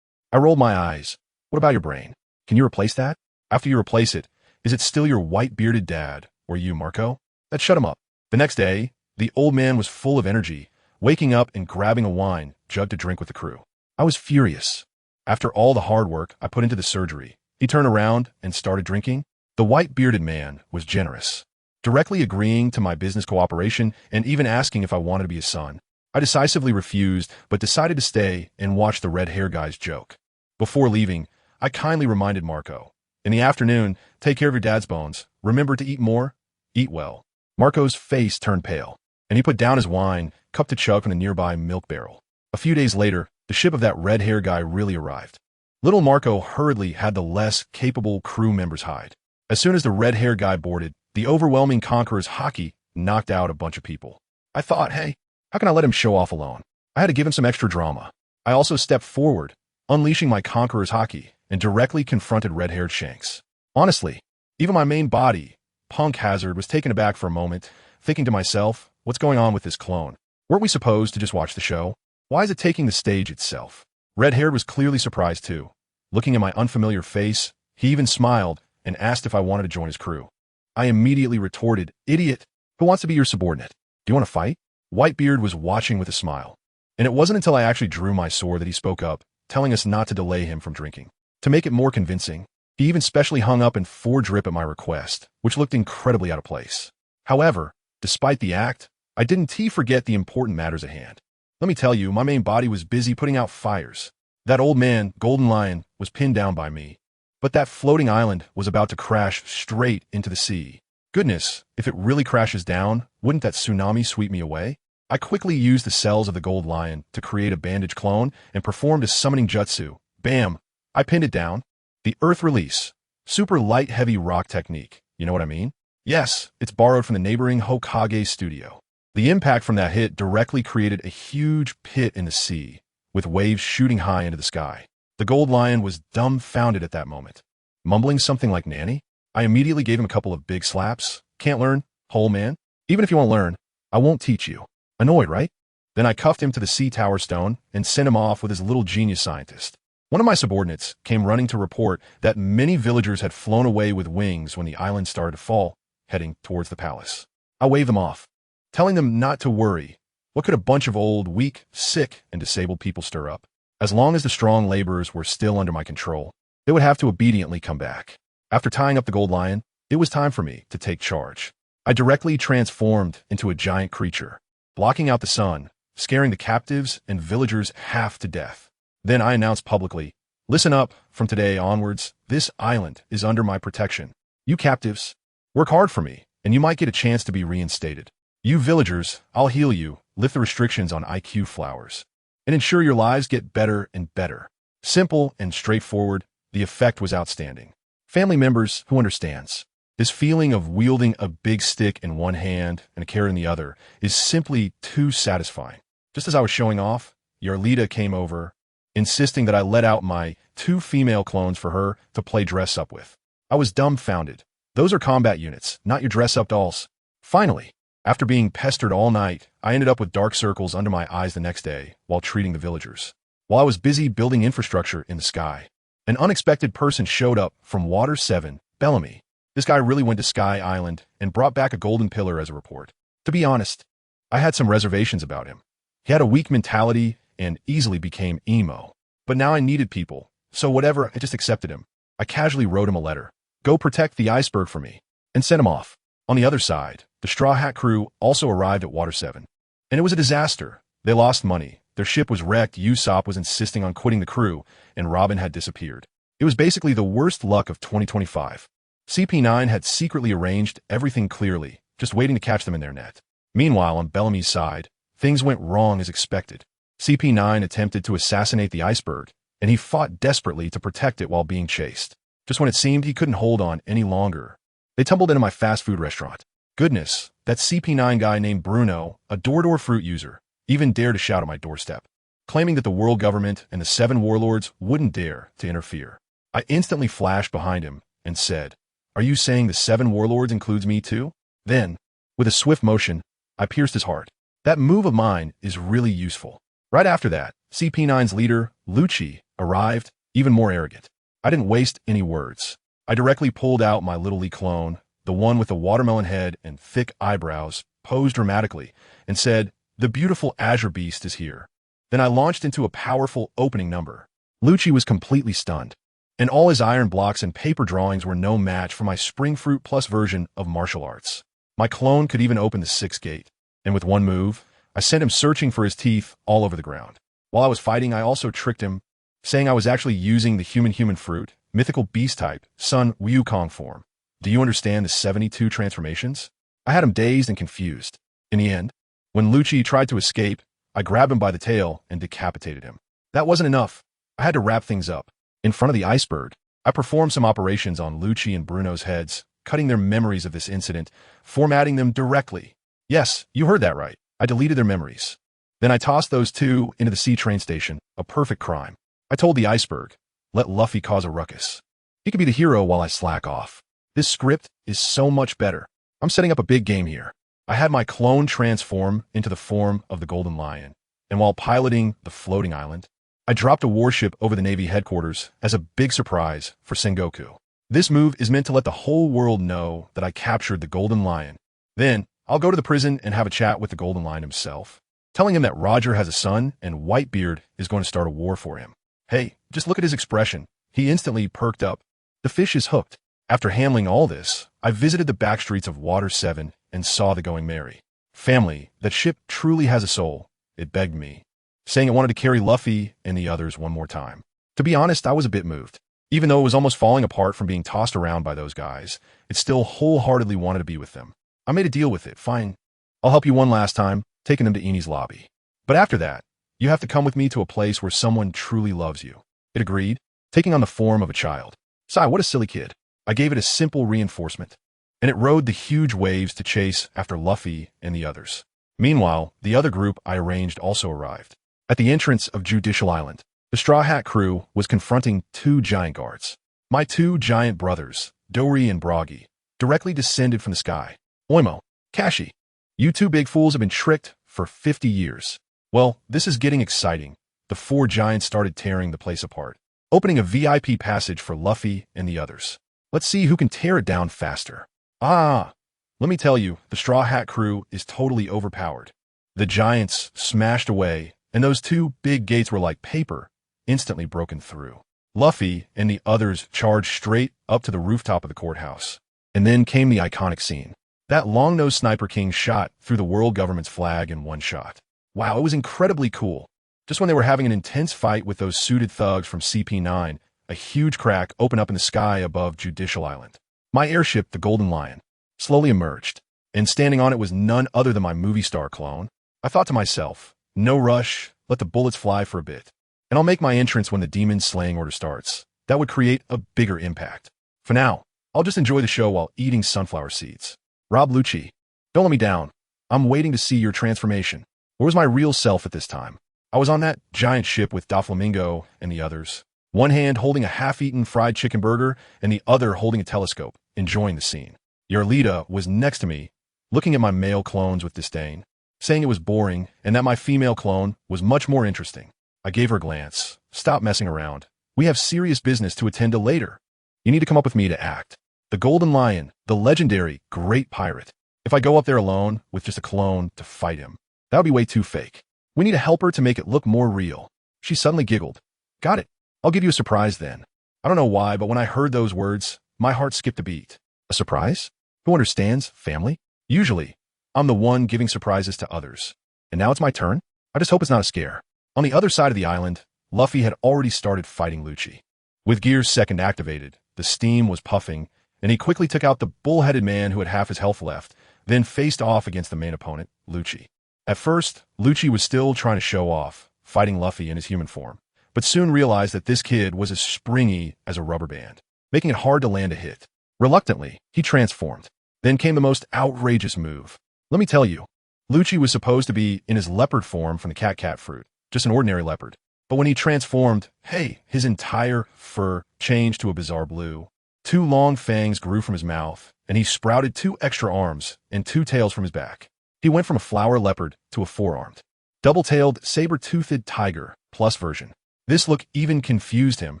I rolled my eyes. What about your brain? Can you replace that? After you replace it, is it still your white-bearded dad, or you, Marco? That shut him up. The next day, the old man was full of energy, waking up and grabbing a wine jug to drink with the crew. I was furious. After all the hard work I put into the surgery, he turned around and started drinking. The white-bearded man was generous, directly agreeing to my business cooperation and even asking if I wanted to be his son. I decisively refused, but decided to stay and watch the red-hair guy's joke. Before leaving, I kindly reminded Marco, in the afternoon, take care of your dad's bones. Remember to eat more, eat well. Marco's face turned pale, and he put down his wine, cup to chug from the nearby milk barrel. A few days later, the ship of that red-hair guy really arrived. Little Marco hurriedly had the less capable crew members hide. As soon as the red-hair guy boarded, the overwhelming Conqueror's hockey knocked out a bunch of people. I thought, hey, how can I let him show off alone? I had to give him some extra drama. I also stepped forward, unleashing my Conqueror's hockey, and directly confronted red-haired Shanks. Honestly, even my main body, Punk Hazard, was taken aback for a moment, thinking to myself, what's going on with this clone? Weren't we supposed to just watch the show? Why is it taking the stage itself? Red-haired was clearly surprised too. Looking at my unfamiliar face, he even smiled and asked if I wanted to join his crew. I immediately retorted, "Idiot, who wants to be your subordinate? Do you want to fight?" Whitebeard was watching with a smile. And it wasn't until I actually drew my sword that he spoke up, telling us not to delay him from drinking. To make it more convincing, he even specially hung up and forged drip at my request, which looked incredibly out of place. However, despite the act, I didn't forget the important matters at hand. Let me tell you, my main body was busy putting out fires. That old man, Golden Lion, was pinned down by me. But that floating island was about to crash straight into the sea. Goodness, if it really crashes down, wouldn't that tsunami sweep me away? I quickly used the cells of the Gold Lion to create a bandage clone and performed a summoning jutsu. Bam! I pinned it down. The Earth Release. Super light heavy rock technique. You know what I mean? Yes, it's borrowed from the neighboring Hokage studio. The impact from that hit directly created a huge pit in the sea, with waves shooting high into the sky. The Gold Lion was dumbfounded at that moment. Mumbling something like nanny, I immediately gave him a couple of big slaps. Can't learn, whole man? Even if you won't learn, I won't teach you. Annoyed, right? Then I cuffed him to the sea tower stone and sent him off with his little genius scientist. One of my subordinates came running to report that many villagers had flown away with wings when the island started to fall, heading towards the palace. I waved them off, telling them not to worry. What could a bunch of old, weak, sick, and disabled people stir up? As long as the strong laborers were still under my control, they would have to obediently come back. After tying up the Gold Lion, it was time for me to take charge. I directly transformed into a giant creature, blocking out the sun, scaring the captives and villagers half to death. Then I announced publicly, "Listen up, from today onwards, this island is under my protection. You captives, work hard for me, and you might get a chance to be reinstated. You villagers, I'll heal you, lift the restrictions on IQ flowers, and ensure your lives get better and better." Simple and straightforward, the effect was outstanding. Family members, who understands? This feeling of wielding a big stick in one hand and a carrot in the other is simply too satisfying. Just as I was showing off, Yarlita came over, insisting that I let out my 2 female clones for her to play dress-up with. I was dumbfounded. Those are combat units, not your dress-up dolls. Finally, after being pestered all night, I ended up with dark circles under my eyes the next day while treating the villagers. While I was busy building infrastructure in the sky, an unexpected person showed up from Water 7, Bellamy. This guy really went to Sky Island and brought back a golden pillar as a report. To be honest, I had some reservations about him. He had a weak mentality and easily became emo. But now I needed people, so whatever, I just accepted him. I casually wrote him a letter. "Go protect the iceberg for me," and sent him off. On the other side, the Straw Hat crew also arrived at Water 7. And it was a disaster. They lost money. Their ship was wrecked, Usopp was insisting on quitting the crew, and Robin had disappeared. It was basically the worst luck of 2025. CP9 had secretly arranged everything clearly, just waiting to catch them in their net. Meanwhile, on Bellamy's side, things went wrong as expected. CP9 attempted to assassinate the iceberg, and he fought desperately to protect it while being chased. Just when it seemed he couldn't hold on any longer, they tumbled into my fast food restaurant. Goodness, that CP9 guy named Bruno, a door-to-door fruit user, even dared to shout at my doorstep, claiming that the world government and the 7 warlords wouldn't dare to interfere. I instantly flashed behind him and said, "Are you saying the 7 warlords includes me too?" Then, with a swift motion, I pierced his heart. That move of mine is really useful. Right after that, CP9's leader, Lucci, arrived, even more arrogant. I didn't waste any words. I directly pulled out my Little Lee clone, the one with the watermelon head and thick eyebrows, posed dramatically, and said, "The beautiful Azure Beast is here." Then I launched into a powerful opening number. Lucci was completely stunned, and all his iron blocks and paper drawings were no match for my Spring Fruit Plus version of martial arts. My clone could even open the 6th gate, and with one move, I sent him searching for his teeth all over the ground. While I was fighting, I also tricked him, saying I was actually using the human fruit, mythical beast type, Sun Wukong form. Do you understand the 72 transformations? I had him dazed and confused. In the end, when Lucci tried to escape, I grabbed him by the tail and decapitated him. That wasn't enough. I had to wrap things up. In front of the iceberg, I performed some operations on Lucci and Bruno's heads, cutting their memories of this incident, formatting them directly. Yes, you heard that right. I deleted their memories. Then I tossed those 2 into the sea train station, a perfect crime. I told the iceberg, let Luffy cause a ruckus. He could be the hero while I slack off. This script is so much better. I'm setting up a big game here. I had my clone transform into the form of the Golden Lion, and while piloting the floating island, I dropped a warship over the Navy headquarters as a big surprise for Sengoku. This move is meant to let the whole world know that I captured the Golden Lion. Then, I'll go to the prison and have a chat with the Golden Lion himself, telling him that Roger has a son and Whitebeard is going to start a war for him. Hey, just look at his expression. He instantly perked up. The fish is hooked. After handling all this, I visited the backstreets of Water 7 and saw the Going Merry. Family, that ship truly has a soul, it begged me, saying it wanted to carry Luffy and the others one more time. To be honest, I was a bit moved. Even though it was almost falling apart from being tossed around by those guys, it still wholeheartedly wanted to be with them. I made a deal with it. Fine. I'll help you one last time, taking them to Eni's lobby. But after that, you have to come with me to a place where someone truly loves you. It agreed, taking on the form of a child. Sigh, what a silly kid. I gave it a simple reinforcement, and it rode the huge waves to chase after Luffy and the others. Meanwhile, the other group I arranged also arrived. At the entrance of Judicial Island, the Straw Hat crew was confronting two giant guards. My two giant brothers, Dori and Buggy, directly descended from the sky. Oimo, Kashi, you two big fools have been tricked for 50 years. Well, this is getting exciting. The four giants started tearing the place apart, opening a VIP passage for Luffy and the others. Let's see who can tear it down faster. Let me tell you, the Straw Hat crew is totally overpowered. The giants smashed away, and those two big gates were like paper, instantly broken through. Luffy and the others charged straight up to the rooftop of the courthouse. And then came the iconic scene. That long-nosed Sniper King shot through the world government's flag in one shot. Wow, it was incredibly cool. Just when they were having an intense fight with those suited thugs from CP9, a huge crack opened up in the sky above Judicial Island. My airship, the Golden Lion, slowly emerged, and standing on it was none other than my movie star clone. I thought to myself, no rush, let the bullets fly for a bit, and I'll make my entrance when the demon slaying order starts. That would create a bigger impact. For now, I'll just enjoy the show while eating sunflower seeds. Rob Lucci, don't let me down. I'm waiting to see your transformation. Where was my real self at this time? I was on that giant ship with Doflamingo and the others. One hand holding a half-eaten fried chicken burger and the other holding a telescope, enjoying the scene. Yarlita was next to me, looking at my male clones with disdain, saying it was boring and that my female clone was much more interesting. I gave her a glance. Stop messing around. We have serious business to attend to later. You need to come up with me to act. The Golden Lion, the legendary great pirate. If I go up there alone with just a clone to fight him, that would be way too fake. We need a helper to make it look more real. She suddenly giggled. Got it. I'll give you a surprise then. I don't know why, but when I heard those words, my heart skipped a beat. A surprise? Who understands? Family? Usually, I'm the one giving surprises to others. And now it's my turn? I just hope it's not a scare. On the other side of the island, Luffy had already started fighting Lucci. With Gear's second activated, the steam was puffing, and he quickly took out the bull-headed man who had half his health left, then faced off against the main opponent, Lucci. At first, Lucci was still trying to show off, fighting Luffy in his human form, but soon realized that this kid was as springy as a rubber band, making it hard to land a hit. Reluctantly, he transformed. Then came the most outrageous move. Let me tell you, Lucci was supposed to be in his leopard form from the cat fruit, just an ordinary leopard. But when he transformed, hey, his entire fur changed to a bizarre blue. Two long fangs grew from his mouth, and he sprouted two extra arms and two tails from his back. He went from a flower leopard to a four-armed, double-tailed, saber-toothed tiger plus version. This look even confused him,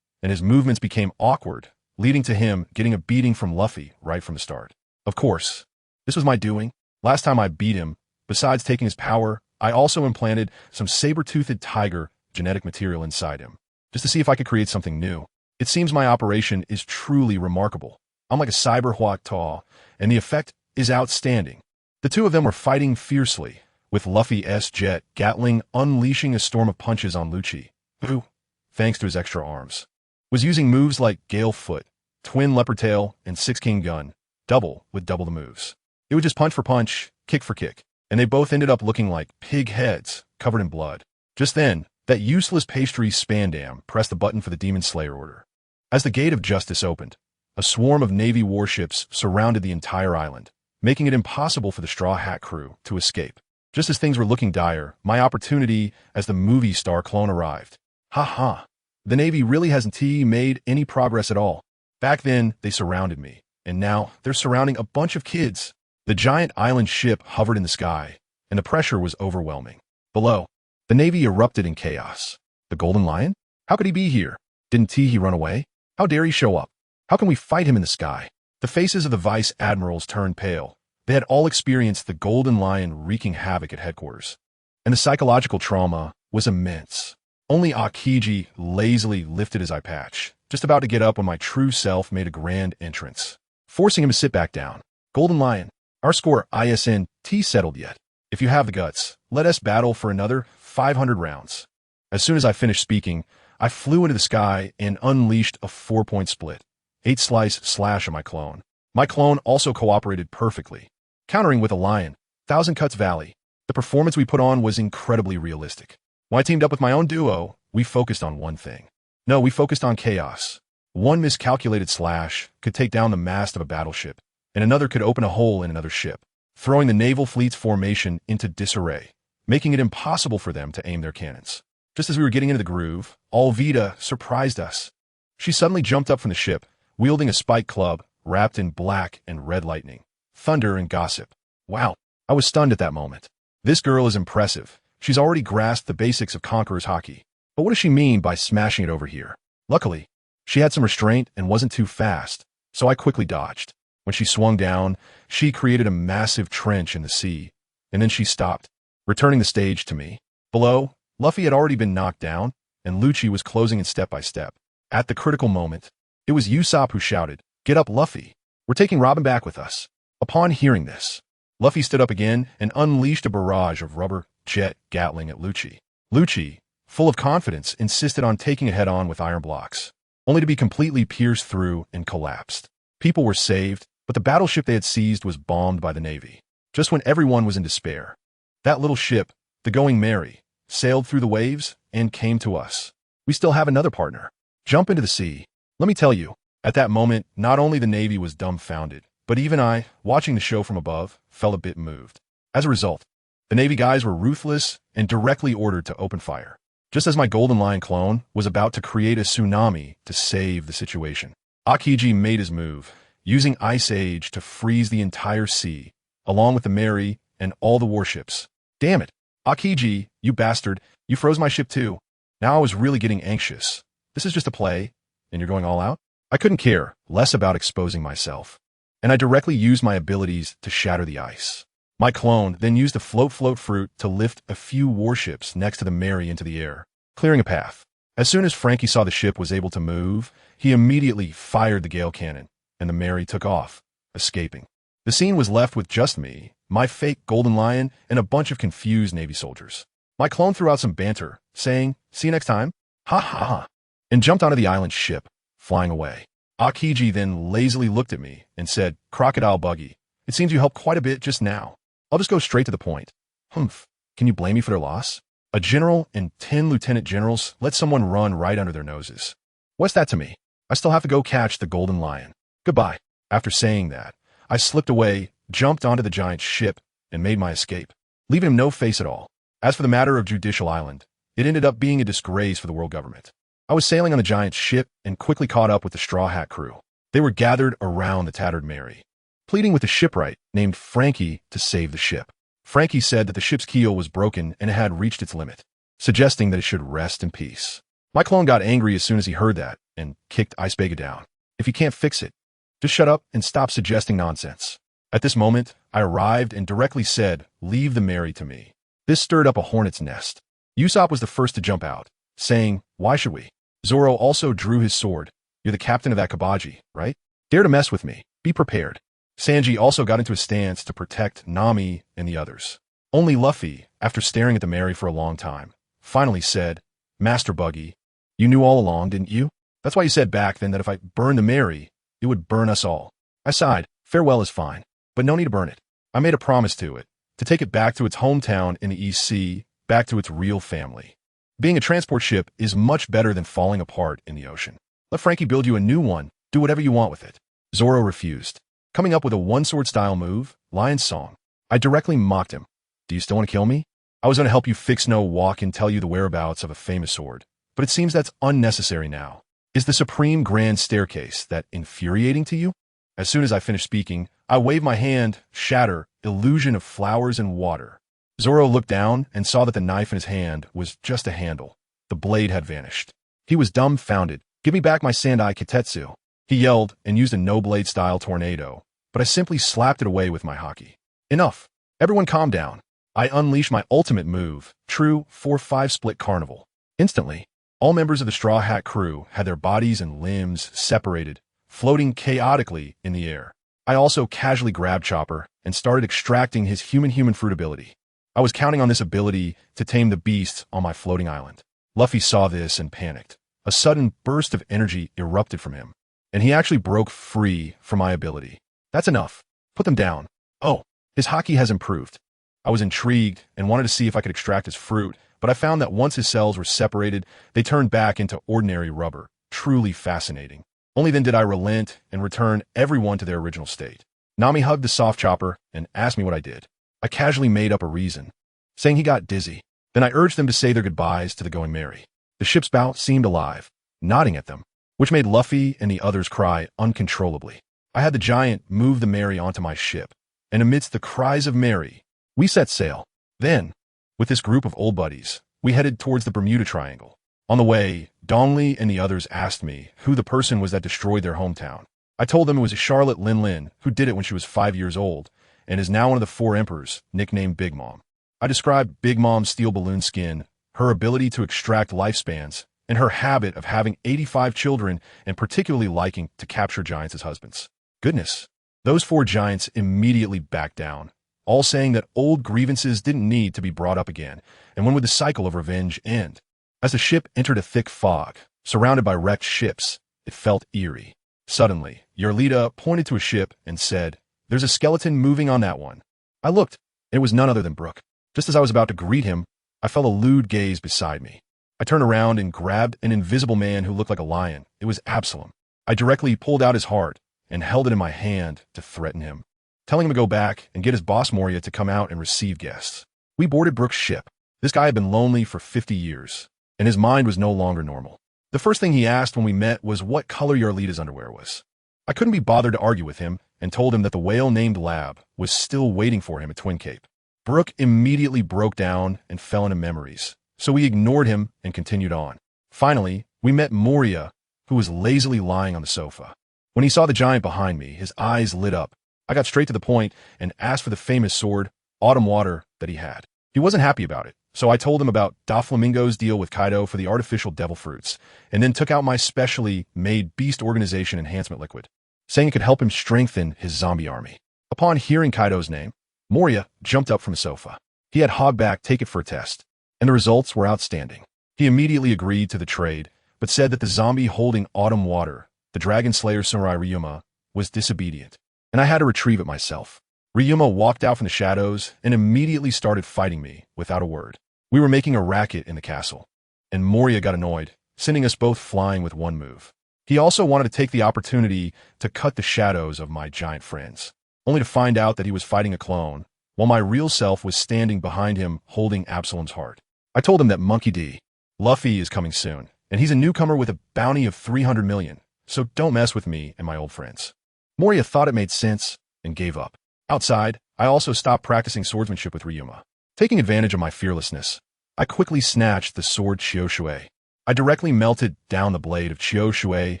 and his movements became awkward, leading to him getting a beating from Luffy right from the start. Of course, this was my doing. Last time I beat him, besides taking his power, I also implanted some saber-toothed tiger genetic material inside him, just to see if I could create something new. It seems my operation is truly remarkable. I'm like a cyber Hua, and the effect is outstanding. The two of them were fighting fiercely, with Luffy's jet Gatling unleashing a storm of punches on Lucci, who, thanks to his extra arms, was using moves like Gale Foot, Twin Leopard Tail, and Six King Gun, double the moves. It was just punch for punch, kick for kick, and they both ended up looking like pig heads covered in blood. Just then, that useless pastry Spandam pressed the button for the Demon Slayer order. As the Gate of Justice opened, a swarm of Navy warships surrounded the entire island, making it impossible for the Straw Hat crew to escape. Just as things were looking dire, my opportunity as the movie star clone arrived. Ha! The Navy really hasn't made any progress at all. Back then, they surrounded me, and now they're surrounding a bunch of kids. The giant island ship hovered in the sky, and the pressure was overwhelming. Below, the Navy erupted in chaos. The Golden Lion? How could he be here? Didn't he run away? How dare he show up? How can we fight him in the sky? The faces of the vice admirals turned pale. They had all experienced the Golden Lion wreaking havoc at headquarters, and the psychological trauma was immense. Only Aokiji lazily lifted his eye patch, just about to get up when my true self made a grand entrance, forcing him to sit back down. Golden Lion, our score isn't settled yet. If you have the guts, let us battle for another 500 rounds. As soon as I finished speaking, I flew into the sky and unleashed a 4-point split. 8-slice slash of my clone. My clone also cooperated perfectly, countering with a lion. Thousand Cuts Valley. The performance we put on was incredibly realistic. When I teamed up with my own duo, we focused on one thing. No, we focused on chaos. One miscalculated slash could take down the mast of a battleship, and another could open a hole in another ship, throwing the naval fleet's formation into disarray, making it impossible for them to aim their cannons. Just as we were getting into the groove, Alvida surprised us. She suddenly jumped up from the ship, wielding a spike club wrapped in black and red lightning, thunder and gossip. Wow, I was stunned at that moment. This girl is impressive. She's already grasped the basics of Conqueror's Haki. But what does she mean by smashing it over here? Luckily, she had some restraint and wasn't too fast, so I quickly dodged. When she swung down, she created a massive trench in the sea, and then she stopped, returning the stage to me. Below, Luffy had already been knocked down, and Lucci was closing in step by step. At the critical moment, it was Usopp who shouted, "Get up, Luffy! We're taking Robin back with us." Upon hearing this, Luffy stood up again and unleashed a barrage of rubber jet Gatling at Lucci. Lucci, full of confidence, insisted on taking it head-on with iron blocks, only to be completely pierced through and collapsed. People were saved, but the battleship they had seized was bombed by the Navy. Just when everyone was in despair, that little ship, the Going Merry, sailed through the waves and came to us. We still have another partner. Jump into the sea. Let me tell you, at that moment, not only the Navy was dumbfounded, but even I, watching the show from above, felt a bit moved. As a result, the Navy guys were ruthless and directly ordered to open fire, just as my Golden Lion clone was about to create a tsunami to save the situation. Aokiji made his move, using Ice Age to freeze the entire sea, along with the Mary and all the warships. Damn it, Aokiji, you bastard, you froze my ship too. Now I was really getting anxious. This is just a play, and you're going all out? I couldn't care less about exposing myself, and I directly used my abilities to shatter the ice. My clone then used a float fruit to lift a few warships next to the Mary into the air, clearing a path. As soon as Frankie saw the ship was able to move, he immediately fired the Gale Cannon, and the Mary took off, escaping. The scene was left with just me, my fake Golden Lion, and a bunch of confused Navy soldiers. My clone threw out some banter, saying, "See you next time," ha ha ha, and jumped onto the island ship, flying away. Aokiji then lazily looked at me and said, "Crocodile Buggy, it seems you helped quite a bit just now. I'll just go straight to the point." Humph, can you blame me for their loss? A general and 10 lieutenant generals let someone run right under their noses. What's that to me? I still have to go catch the Golden Lion. Goodbye. After saying that, I slipped away, jumped onto the giant ship, and made my escape, leaving him no face at all. As for the matter of Judicial Island, it ended up being a disgrace for the world government. I was sailing on the giant ship and quickly caught up with the Straw Hat crew. They were gathered around the tattered Mary, pleading with the shipwright named Frankie to save the ship. Frankie said that the ship's keel was broken and it had reached its limit, suggesting that it should rest in peace. My clone got angry as soon as he heard that and kicked Icebega down. "If you can't fix it, just shut up and stop suggesting nonsense." At this moment, I arrived and directly said, "Leave the Mary to me." This stirred up a hornet's nest. Usopp was the first to jump out, saying, "Why should we?" Zoro also drew his sword. "You're the captain of that Kabaji, right? Dare to mess with me. Be prepared." Sanji also got into a stance to protect Nami and the others. Only Luffy, after staring at the Mary for a long time, finally said, "Master Buggy, you knew all along, didn't you? That's why you said back then that if I burned the Mary, it would burn us all." I sighed. Farewell is fine, but no need to burn it. I made a promise to it, to take it back to its hometown in the East Sea, back to its real family. Being a transport ship is much better than falling apart in the ocean. Let Frankie build you a new one. Do whatever you want with it. Zoro refused, coming up with a one-sword style move, Lion's Song. I directly mocked him. "Do you still want to kill me? I was going to help you fix no walk and tell you the whereabouts of a famous sword, but it seems that's unnecessary now. Is the Supreme Grand Staircase that infuriating to you?" As soon as I finished speaking, I waved my hand, shatter, illusion of flowers and water. Zoro looked down and saw that the knife in his hand was just a handle. the blade had vanished. He was dumbfounded. "Give me back my Sandai Kitetsu," he yelled and used a no-blade style tornado, but I simply slapped it away with my haki. "Enough. Everyone calm down." I unleashed my ultimate move, true 4-5 split carnival. Instantly, all members of the Straw Hat crew had their bodies and limbs separated, floating chaotically in the air. I also casually grabbed Chopper and started extracting his human fruit ability. I was counting on this ability to tame the beasts on my floating island. Luffy saw this and panicked. A sudden burst of energy erupted from him, and he actually broke free from my ability. "That's enough. Put them down." "Oh, his haki has improved." I was intrigued and wanted to see if I could extract his fruit, but I found that once his cells were separated, they turned back into ordinary rubber. Truly fascinating. Only then did I relent and return everyone to their original state. Nami hugged the soft Chopper and asked me what I did. I casually made up a reason, saying he got dizzy. Then I urged them to say their goodbyes to the Going Merry. The ship's bow seemed alive, nodding at them, which made Luffy and the others cry uncontrollably. I had the giant move the Merry onto my ship, and amidst the cries of Merry, we set sail. Then, with this group of old buddies, we headed towards the Bermuda Triangle. On the way, Dongli and the others asked me who the person was that destroyed their hometown. I told them it was Charlotte Lin Lin, who did it when she was 5 years old, and is now one of the 4 emperors, nicknamed Big Mom. I described Big Mom's steel balloon skin, her ability to extract lifespans, and her habit of having 85 children and particularly liking to capture giants as husbands. Goodness, those 4 giants immediately backed down, all saying that old grievances didn't need to be brought up again, and when would the cycle of revenge end? As the ship entered a thick fog, surrounded by wrecked ships, it felt eerie. Suddenly, Yarlita pointed to a ship and said, "There's a skeleton moving on that one." I looked. It was none other than Brook. Just as I was about to greet him, I felt a lewd gaze beside me. I turned around and grabbed an invisible man who looked like a lion. It was Absalom. I directly pulled out his heart and held it in my hand to threaten him, telling him to go back and get his boss Moria to come out and receive guests. We boarded Brook's ship. This guy had been lonely for 50 years, and his mind was no longer normal. The first thing he asked when we met was what color Yarlita's underwear was. I couldn't be bothered to argue with him and told him that the whale named Lab was still waiting for him at Twin Cape. Brook immediately broke down and fell into memories, so we ignored him and continued on. Finally, we met Moria, who was lazily lying on the sofa. When he saw the giant behind me, his eyes lit up. I got straight to the point and asked for the famous sword, Autumn Water, that he had. He wasn't happy about it, so I told him about Doflamingo's deal with Kaido for the artificial devil fruits, and then took out my specially made Beast Organization Enhancement Liquid, saying it could help him strengthen his zombie army. Upon hearing Kaido's name, Moria jumped up from the sofa. He had Hogback take it for a test, and the results were outstanding. He immediately agreed to the trade, but said that the zombie holding Autumn Water, the Dragon Slayer Samurai Ryuma, was disobedient, and I had to retrieve it myself. Ryuma walked out from the shadows and immediately started fighting me without a word. We were making a racket in the castle, and Moria got annoyed, sending us both flying with one move. He also wanted to take the opportunity to cut the shadows of my giant friends, only to find out that he was fighting a clone, while my real self was standing behind him holding Absalom's heart. I told him that Monkey D. Luffy is coming soon, and he's a newcomer with a bounty of 300 million, so don't mess with me and my old friends. Moria thought it made sense and gave up. Outside, I also stopped practicing swordsmanship with Ryuma. Taking advantage of my fearlessness, I quickly snatched the sword Chioshui. I directly melted down the blade of Chioshui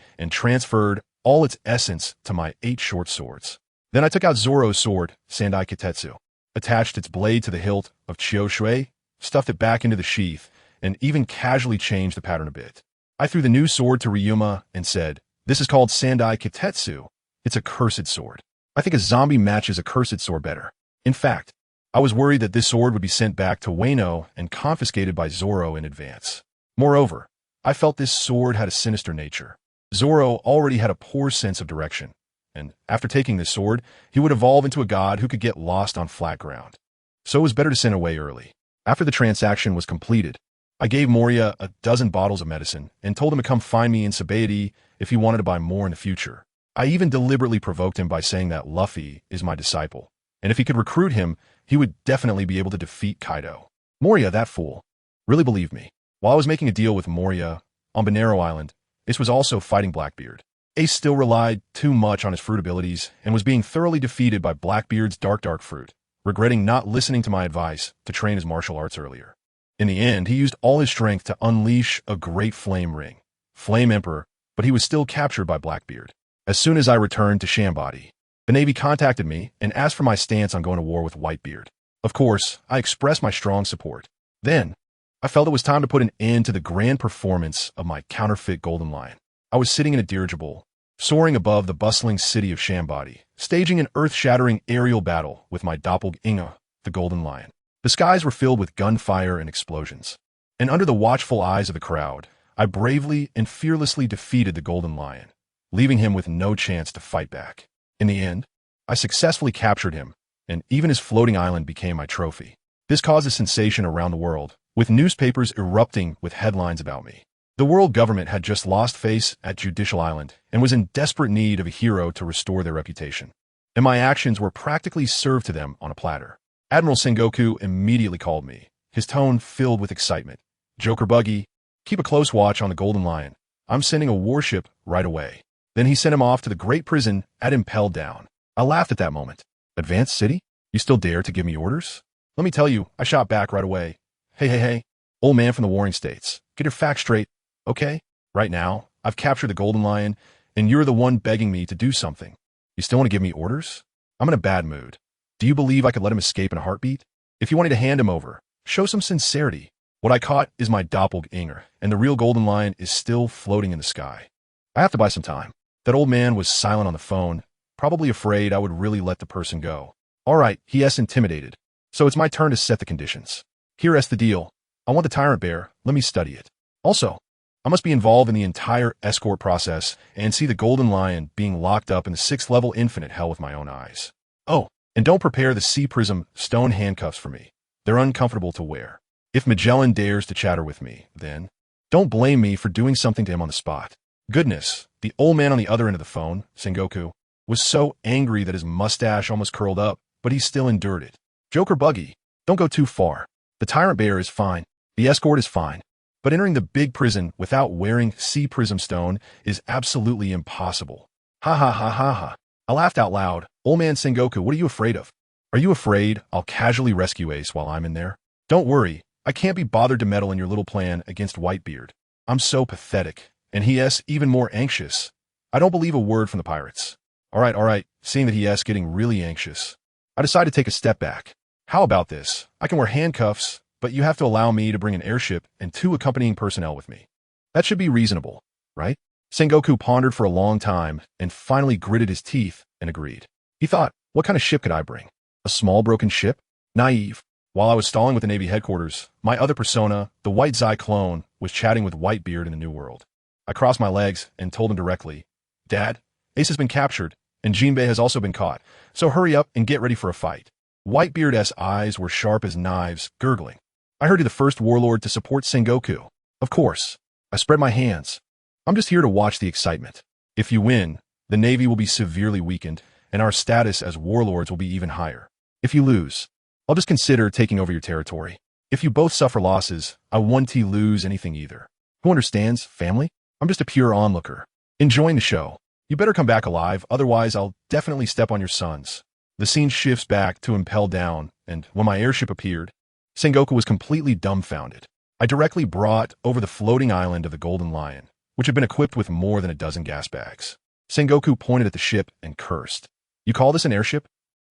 and transferred all its essence to my 8 short swords. Then I took out Zoro's sword, Sandai Kitetsu, attached its blade to the hilt of Chioshui, stuffed it back into the sheath, and even casually changed the pattern a bit. I threw the new sword to Ryuma and said, "This is called Sandai Kitetsu. It's a cursed sword. I think a zombie matches a cursed sword better." In fact, I was worried that this sword would be sent back to Wano and confiscated by Zoro in advance. Moreover, I felt this sword had a sinister nature. Zoro already had a poor sense of direction, and after taking this sword, he would evolve into a god who could get lost on flat ground. So it was better to send away early. After the transaction was completed, I gave Moria a dozen bottles of medicine and told him to come find me in Sabaody if he wanted to buy more in the future. I even deliberately provoked him by saying that Luffy is my disciple, and if he could recruit him, he would definitely be able to defeat Kaido. Moria, that fool, really believed me. While I was making a deal with Moria on Bonero Island, Ace was also fighting Blackbeard. Ace still relied too much on his fruit abilities and was being thoroughly defeated by Blackbeard's dark fruit, regretting not listening to my advice to train his martial arts earlier. In the end, he used all his strength to unleash a great flame ring. Flame Emperor, but he was still captured by Blackbeard. As soon as I returned to Shambody, the Navy contacted me and asked for my stance on going to war with Whitebeard. Of course, I expressed my strong support. Then, I felt it was time to put an end to the grand performance of my counterfeit Golden Lion. I was sitting in a dirigible, soaring above the bustling city of Shambody, staging an earth-shattering aerial battle with my doppelganger, the Golden Lion. The skies were filled with gunfire and explosions. And under the watchful eyes of the crowd, I bravely and fearlessly defeated the Golden Lion, leaving him with no chance to fight back. In the end, I successfully captured him, and even his floating island became my trophy. This caused a sensation around the world, with newspapers erupting with headlines about me. The world government had just lost face at Judicial Island and was in desperate need of a hero to restore their reputation. And my actions were practically served to them on a platter. Admiral Sengoku immediately called me, his tone filled with excitement. "Joker Buggy, keep a close watch on the Golden Lion. I'm sending a warship right away." Then he sent him off to the great prison at Impelled Down. I laughed at that moment. "Advanced City? You still dare to give me orders?" "Let me tell you," I shot back right away. Hey, old man from the Warring States, get your facts straight, okay? Right now, I've captured the Golden Lion, and you're the one begging me to do something. You still want to give me orders? I'm in a bad mood. Do you believe I could let him escape in a heartbeat? If you wanted to hand him over, show some sincerity. What I caught is my doppelganger, and the real Golden Lion is still floating in the sky. I have to buy some time." That old man was silent on the phone, probably afraid I would really let the person go. "All right," he is intimidated. "So it's my turn to set the conditions. Here's the deal. I want the Tyrant Bear. Let me study it. Also, I must be involved in the entire escort process and see the Golden Lion being locked up in the 6th level infinite hell with my own eyes. Oh, and don't prepare the Sea Prism stone handcuffs for me. They're uncomfortable to wear. If Magellan dares to chatter with me, then don't blame me for doing something to him on the spot." Goodness, the old man on the other end of the phone, Sengoku, was so angry that his mustache almost curled up, but he still endured it. "Joker Buggy, don't go too far. The Tyrant Bear is fine. The escort is fine. But entering the big prison without wearing Sea Prism Stone is absolutely impossible." Ha ha ha ha ha. I laughed out loud. "Old man Sengoku, what are you afraid of? Are you afraid I'll casually rescue Ace while I'm in there? Don't worry, I can't be bothered to meddle in your little plan against Whitebeard. I'm so pathetic. And he is even more anxious. I don't believe a word from the pirates." All right, seeing that he is getting really anxious, I decide to take a step back. "How about this? I can wear handcuffs, but you have to allow me to bring an airship and 2 accompanying personnel with me. That should be reasonable, right?" Sengoku pondered for a long time and finally gritted his teeth and agreed. He thought, what kind of ship could I bring? A small broken ship? Naive. While I was stalling with the Navy headquarters, my other persona, the White Zai clone, was chatting with Whitebeard in the New World. I crossed my legs and told him directly, "Dad, Ace has been captured, and Jinbei has also been caught, so hurry up and get ready for a fight." Whitebeard's eyes were sharp as knives, gurgling. "I heard you're the first warlord to support Sengoku." "Of course." I spread my hands. "I'm just here to watch the excitement. If you win, the Navy will be severely weakened, and our status as warlords will be even higher. If you lose, I'll just consider taking over your territory. If you both suffer losses, I won't lose anything either. Who understands, family? I'm just a pure onlooker, enjoying the show. You better come back alive, otherwise I'll definitely step on your sons." The scene shifts back to Impelled Down, and when my airship appeared, Sengoku was completely dumbfounded. I directly brought over the floating island of the Golden Lion, which had been equipped with more than a dozen gas bags. Sengoku pointed at the ship and cursed. "You call this an airship?"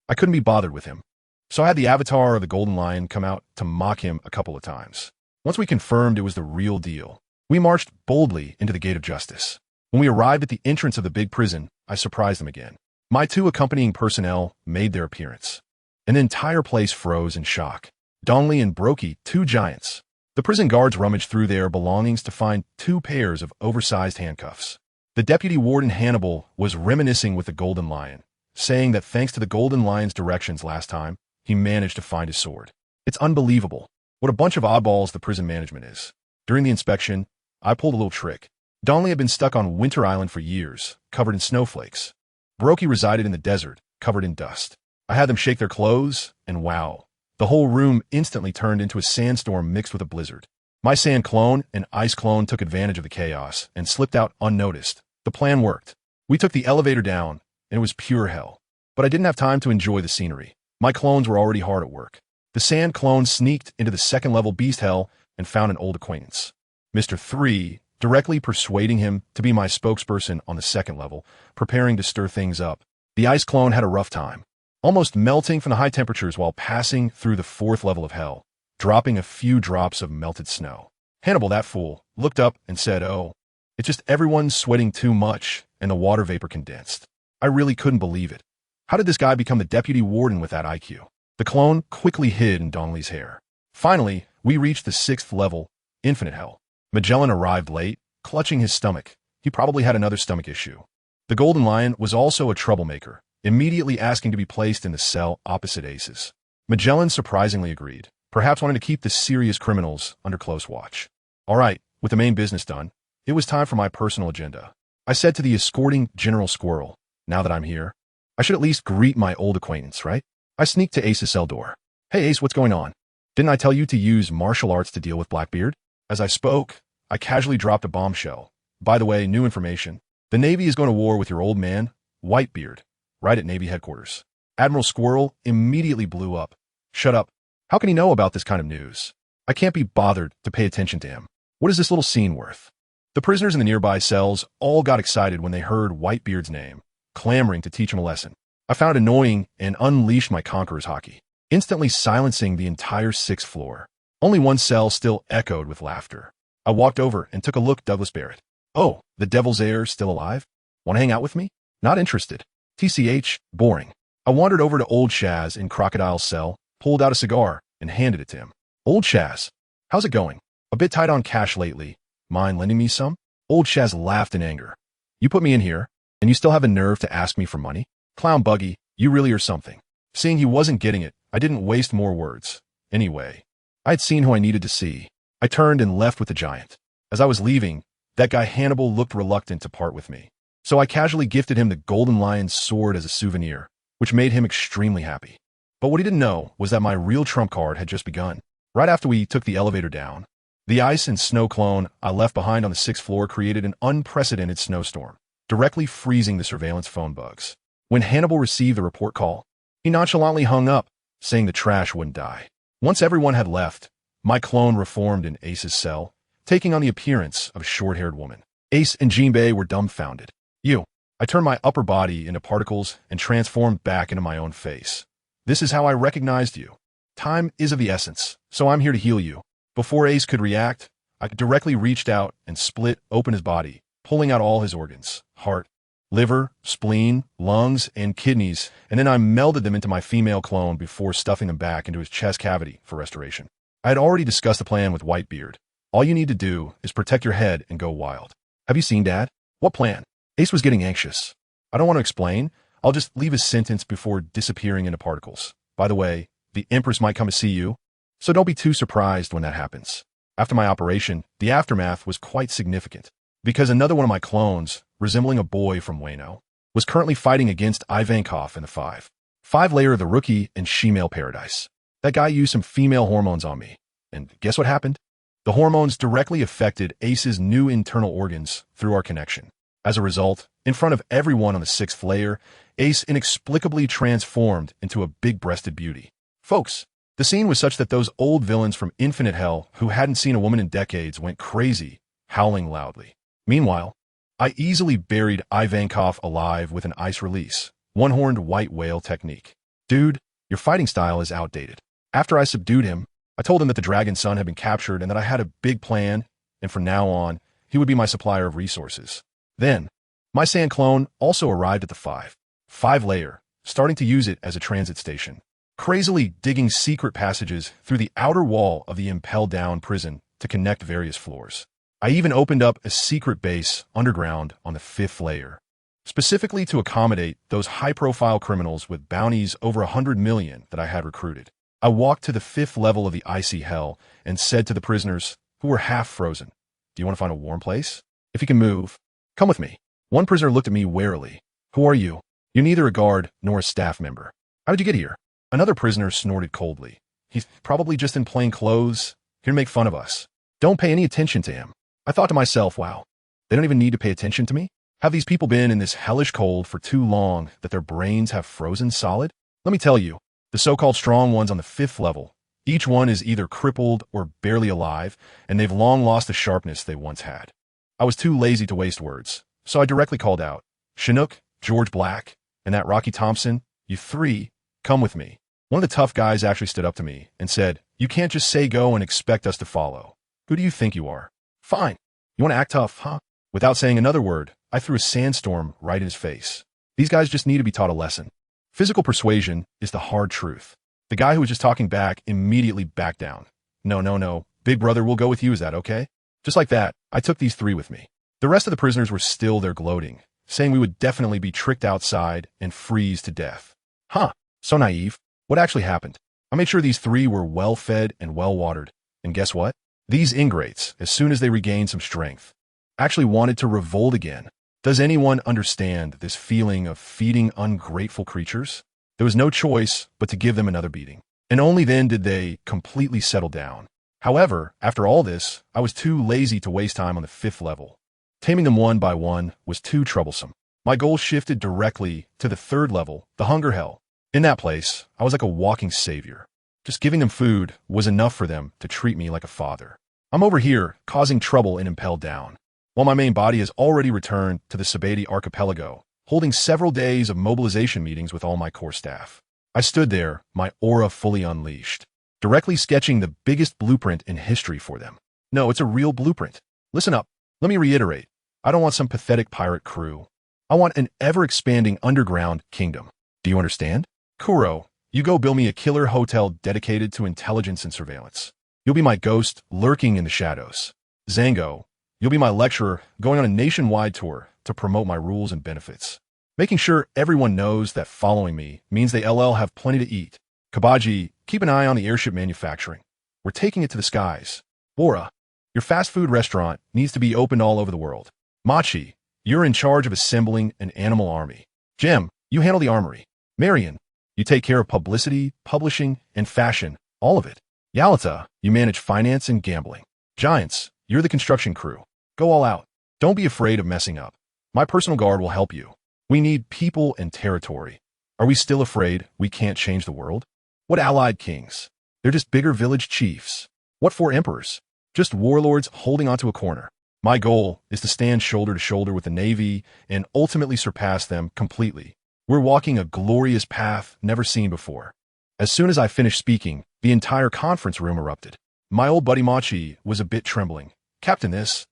I couldn't be bothered with him, so I had the avatar of the Golden Lion come out to mock him a couple of times. Once we confirmed it was the real deal, we marched boldly into the Gate of Justice. When we arrived at the entrance of the big prison, I surprised them again. My 2 accompanying personnel made their appearance, and the entire place froze in shock. Dongli and Brokey, 2 giants. The prison guards rummaged through their belongings to find 2 pairs of oversized handcuffs. The deputy warden Hannibal was reminiscing with the Golden Lion, saying that thanks to the Golden Lion's directions last time, he managed to find his sword. It's unbelievable what a bunch of oddballs the prison management is. During the inspection, I pulled a little trick. Donnelly had been stuck on Winter Island for years, covered in snowflakes. Brokey resided in the desert, covered in dust. I had them shake their clothes, and wow, the whole room instantly turned into a sandstorm mixed with a blizzard. My sand clone and ice clone took advantage of the chaos and slipped out unnoticed. The plan worked. We took the elevator down, and it was pure hell. But I didn't have time to enjoy the scenery. My clones were already hard at work. The sand clone sneaked into the 2nd level beast hell and found an old acquaintance. Mr. 3, directly persuading him to be my spokesperson on the second level, preparing to stir things up. The ice clone had a rough time, almost melting from the high temperatures while passing through the fourth level of hell, dropping a few drops of melted snow. Hannibal, that fool, looked up and said, "Oh, it's just everyone's sweating too much and the water vapor condensed." I really couldn't believe it. How did this guy become the deputy warden with that IQ? The clone quickly hid in Dongley's hair. Finally, we reached the 6th level, Infinite Hell. Magellan arrived late, clutching his stomach. He probably had another stomach issue. The Golden Lion was also a troublemaker, immediately asking to be placed in the cell opposite Ace's. Magellan surprisingly agreed, perhaps wanting to keep the serious criminals under close watch. All right, with the main business done, it was time for my personal agenda. I said to the escorting General Squirrel, now that I'm here, I should at least greet my old acquaintance, right? I sneaked to Ace's cell door. "Hey Ace, what's going on? Didn't I tell you to use martial arts to deal with Blackbeard?" As I spoke, I casually dropped a bombshell. By the way, new information. The Navy is going to war with your old man, Whitebeard, right at Navy headquarters. Admiral Squirrel immediately blew up. "Shut up. How can he know about this kind of news? I can't be bothered to pay attention to him. What is this little scene worth?" The prisoners in the nearby cells all got excited when they heard Whitebeard's name, clamoring to teach him a lesson. I found it annoying and unleashed my conqueror's hockey, instantly silencing the entire 6th floor. Only one cell still echoed with laughter. I walked over and took a look at Douglas Barrett. "Oh, the devil's heir still alive? Want to hang out with me?" "Not interested." "TCH, boring." I wandered over to Old Shaz in Crocodile's cell, pulled out a cigar, and handed it to him. "Old Shaz, how's it going? A bit tight on cash lately. Mind lending me some?" Old Shaz laughed in anger. "You put me in here, and you still have a nerve to ask me for money? Clown Buggy, you really are something." Seeing he wasn't getting it, I didn't waste more words. Anyway, I had seen who I needed to see. I turned and left with the giant. As I was leaving, that guy Hannibal looked reluctant to part with me. So I casually gifted him the Golden Lion's sword as a souvenir, which made him extremely happy. But what he didn't know was that my real trump card had just begun. Right after we took the elevator down, the ice and snow clone I left behind on the 6th floor created an unprecedented snowstorm, directly freezing the surveillance phone bugs. When Hannibal received the report call, he nonchalantly hung up, saying the trash wouldn't die. Once everyone had left, my clone reformed in Ace's cell, taking on the appearance of a short-haired woman. Ace and Jinbei were dumbfounded. "You." I turned my upper body into particles and transformed back into my own face. "This is how I recognized you. Time is of the essence, so I'm here to heal you." Before Ace could react, I directly reached out and split open his body, pulling out all his organs, heart, liver, spleen, lungs, and kidneys, and then I melded them into my female clone before stuffing them back into his chest cavity for restoration. I had already discussed the plan with Whitebeard. All you need to do is protect your head and go wild. "Have you seen Dad?" "What plan?" Ace was getting anxious. "I don't want to explain. I'll just leave his sentence before disappearing into particles. By the way, the Empress might come to see you, so don't be too surprised when that happens." After my operation, the aftermath was quite significant, because another one of my clones, resembling a boy from Wano, was currently fighting against Ivankov in the 5 layer of the rookie and she-male paradise. That guy used some female hormones on me, and guess what happened? The hormones directly affected Ace's new internal organs through our connection. As a result, in front of everyone on the 6th layer, Ace inexplicably transformed into a big-breasted beauty. Folks, the scene was such that those old villains from Infinite Hell who hadn't seen a woman in decades went crazy, howling loudly. Meanwhile, I easily buried Ivankov alive with an ice release, one-horned white whale technique. "Dude, your fighting style is outdated." After I subdued him, I told him that the Dragon Son had been captured and that I had a big plan, and from now on, he would be my supplier of resources. Then, my sand clone also arrived at the 5 layer, starting to use it as a transit station, crazily digging secret passages through the outer wall of the impel-down prison to connect various floors. I even opened up a secret base underground on the 5th layer, specifically to accommodate those high-profile criminals with bounties over 100 million that I had recruited. I walked to the 5th level of the icy hell and said to the prisoners, who were half frozen, "Do you want to find a warm place? If you can move, come with me." One prisoner looked at me warily. "Who are you?" "You're neither a guard nor a staff member." "How did you get here?" Another prisoner snorted coldly. "He's probably just in plain clothes, here to make fun of us." Don't pay any attention to him. I thought to myself, wow, they don't even need to pay attention to me? Have these people been in this hellish cold for too long that their brains have frozen solid? Let me tell you, the so-called strong ones on the 5th level, Each one is either crippled or barely alive, and they've long lost the sharpness they once had. I was too lazy to waste words, so I directly called out, "Chinook, George Black, and that Rocky Thompson, you three, come with me." One of the tough guys actually stood up to me and said, "You can't just say go and expect us to follow. Who do you think you are? Fine. You want to act tough, huh?" Without saying another word, I threw a sandstorm right in his face. These guys just need to be taught a lesson. Physical persuasion is the hard truth. The guy who was just talking back immediately backed down. No. Big brother, we'll go with you, is that okay?" Just like that, I took these three with me. The rest of the prisoners were still there gloating, saying we would definitely be tricked outside and freeze to death. Huh, so naive. What actually happened? I made sure these three were well-fed and well-watered. And guess what? These ingrates, as soon as they regained some strength, actually wanted to revolt again. Does anyone understand this feeling of feeding ungrateful creatures? There was no choice but to give them another beating. And only then did they completely settle down. However, after all this, I was too lazy to waste time on the 5th level. Taming them one by one was too troublesome. My goal shifted directly to the 3rd level, the hunger hell. In that place, I was like a walking savior. Just giving them food was enough for them to treat me like a father. I'm over here, causing trouble and impelled down, while my main body has already returned to the Sabati archipelago, holding several days of mobilization meetings with all my core staff. I stood there, my aura fully unleashed, directly sketching the biggest blueprint in history for them. No, it's a real blueprint. Listen up. Let me reiterate. I don't want some pathetic pirate crew. I want an ever-expanding underground kingdom. Do you understand? Kuro, you go build me a killer hotel dedicated to intelligence and surveillance. You'll be my ghost lurking in the shadows. Zango, you'll be my lecturer going on a nationwide tour to promote my rules and benefits, making sure everyone knows that following me means they have plenty to eat. Kabaji, keep an eye on the airship manufacturing. We're taking it to the skies. Bora, your fast food restaurant needs to be opened all over the world. Machi, you're in charge of assembling an animal army. Jem, you handle the armory. Marion, you take care of publicity, publishing, and fashion, all of it. Yalata, you manage finance and gambling. Giants, you're the construction crew. Go all out. Don't be afraid of messing up. My personal guard will help you. We need people and territory. Are we still afraid we can't change the world? What allied kings? They're just bigger village chiefs. What 4 emperors? Just warlords holding onto a corner. My goal is to stand shoulder to shoulder with the Navy and ultimately surpass them completely. We're walking a glorious path never seen before. As soon as I finished speaking, the entire conference room erupted. My old buddy Machi was a bit trembling. Captain, this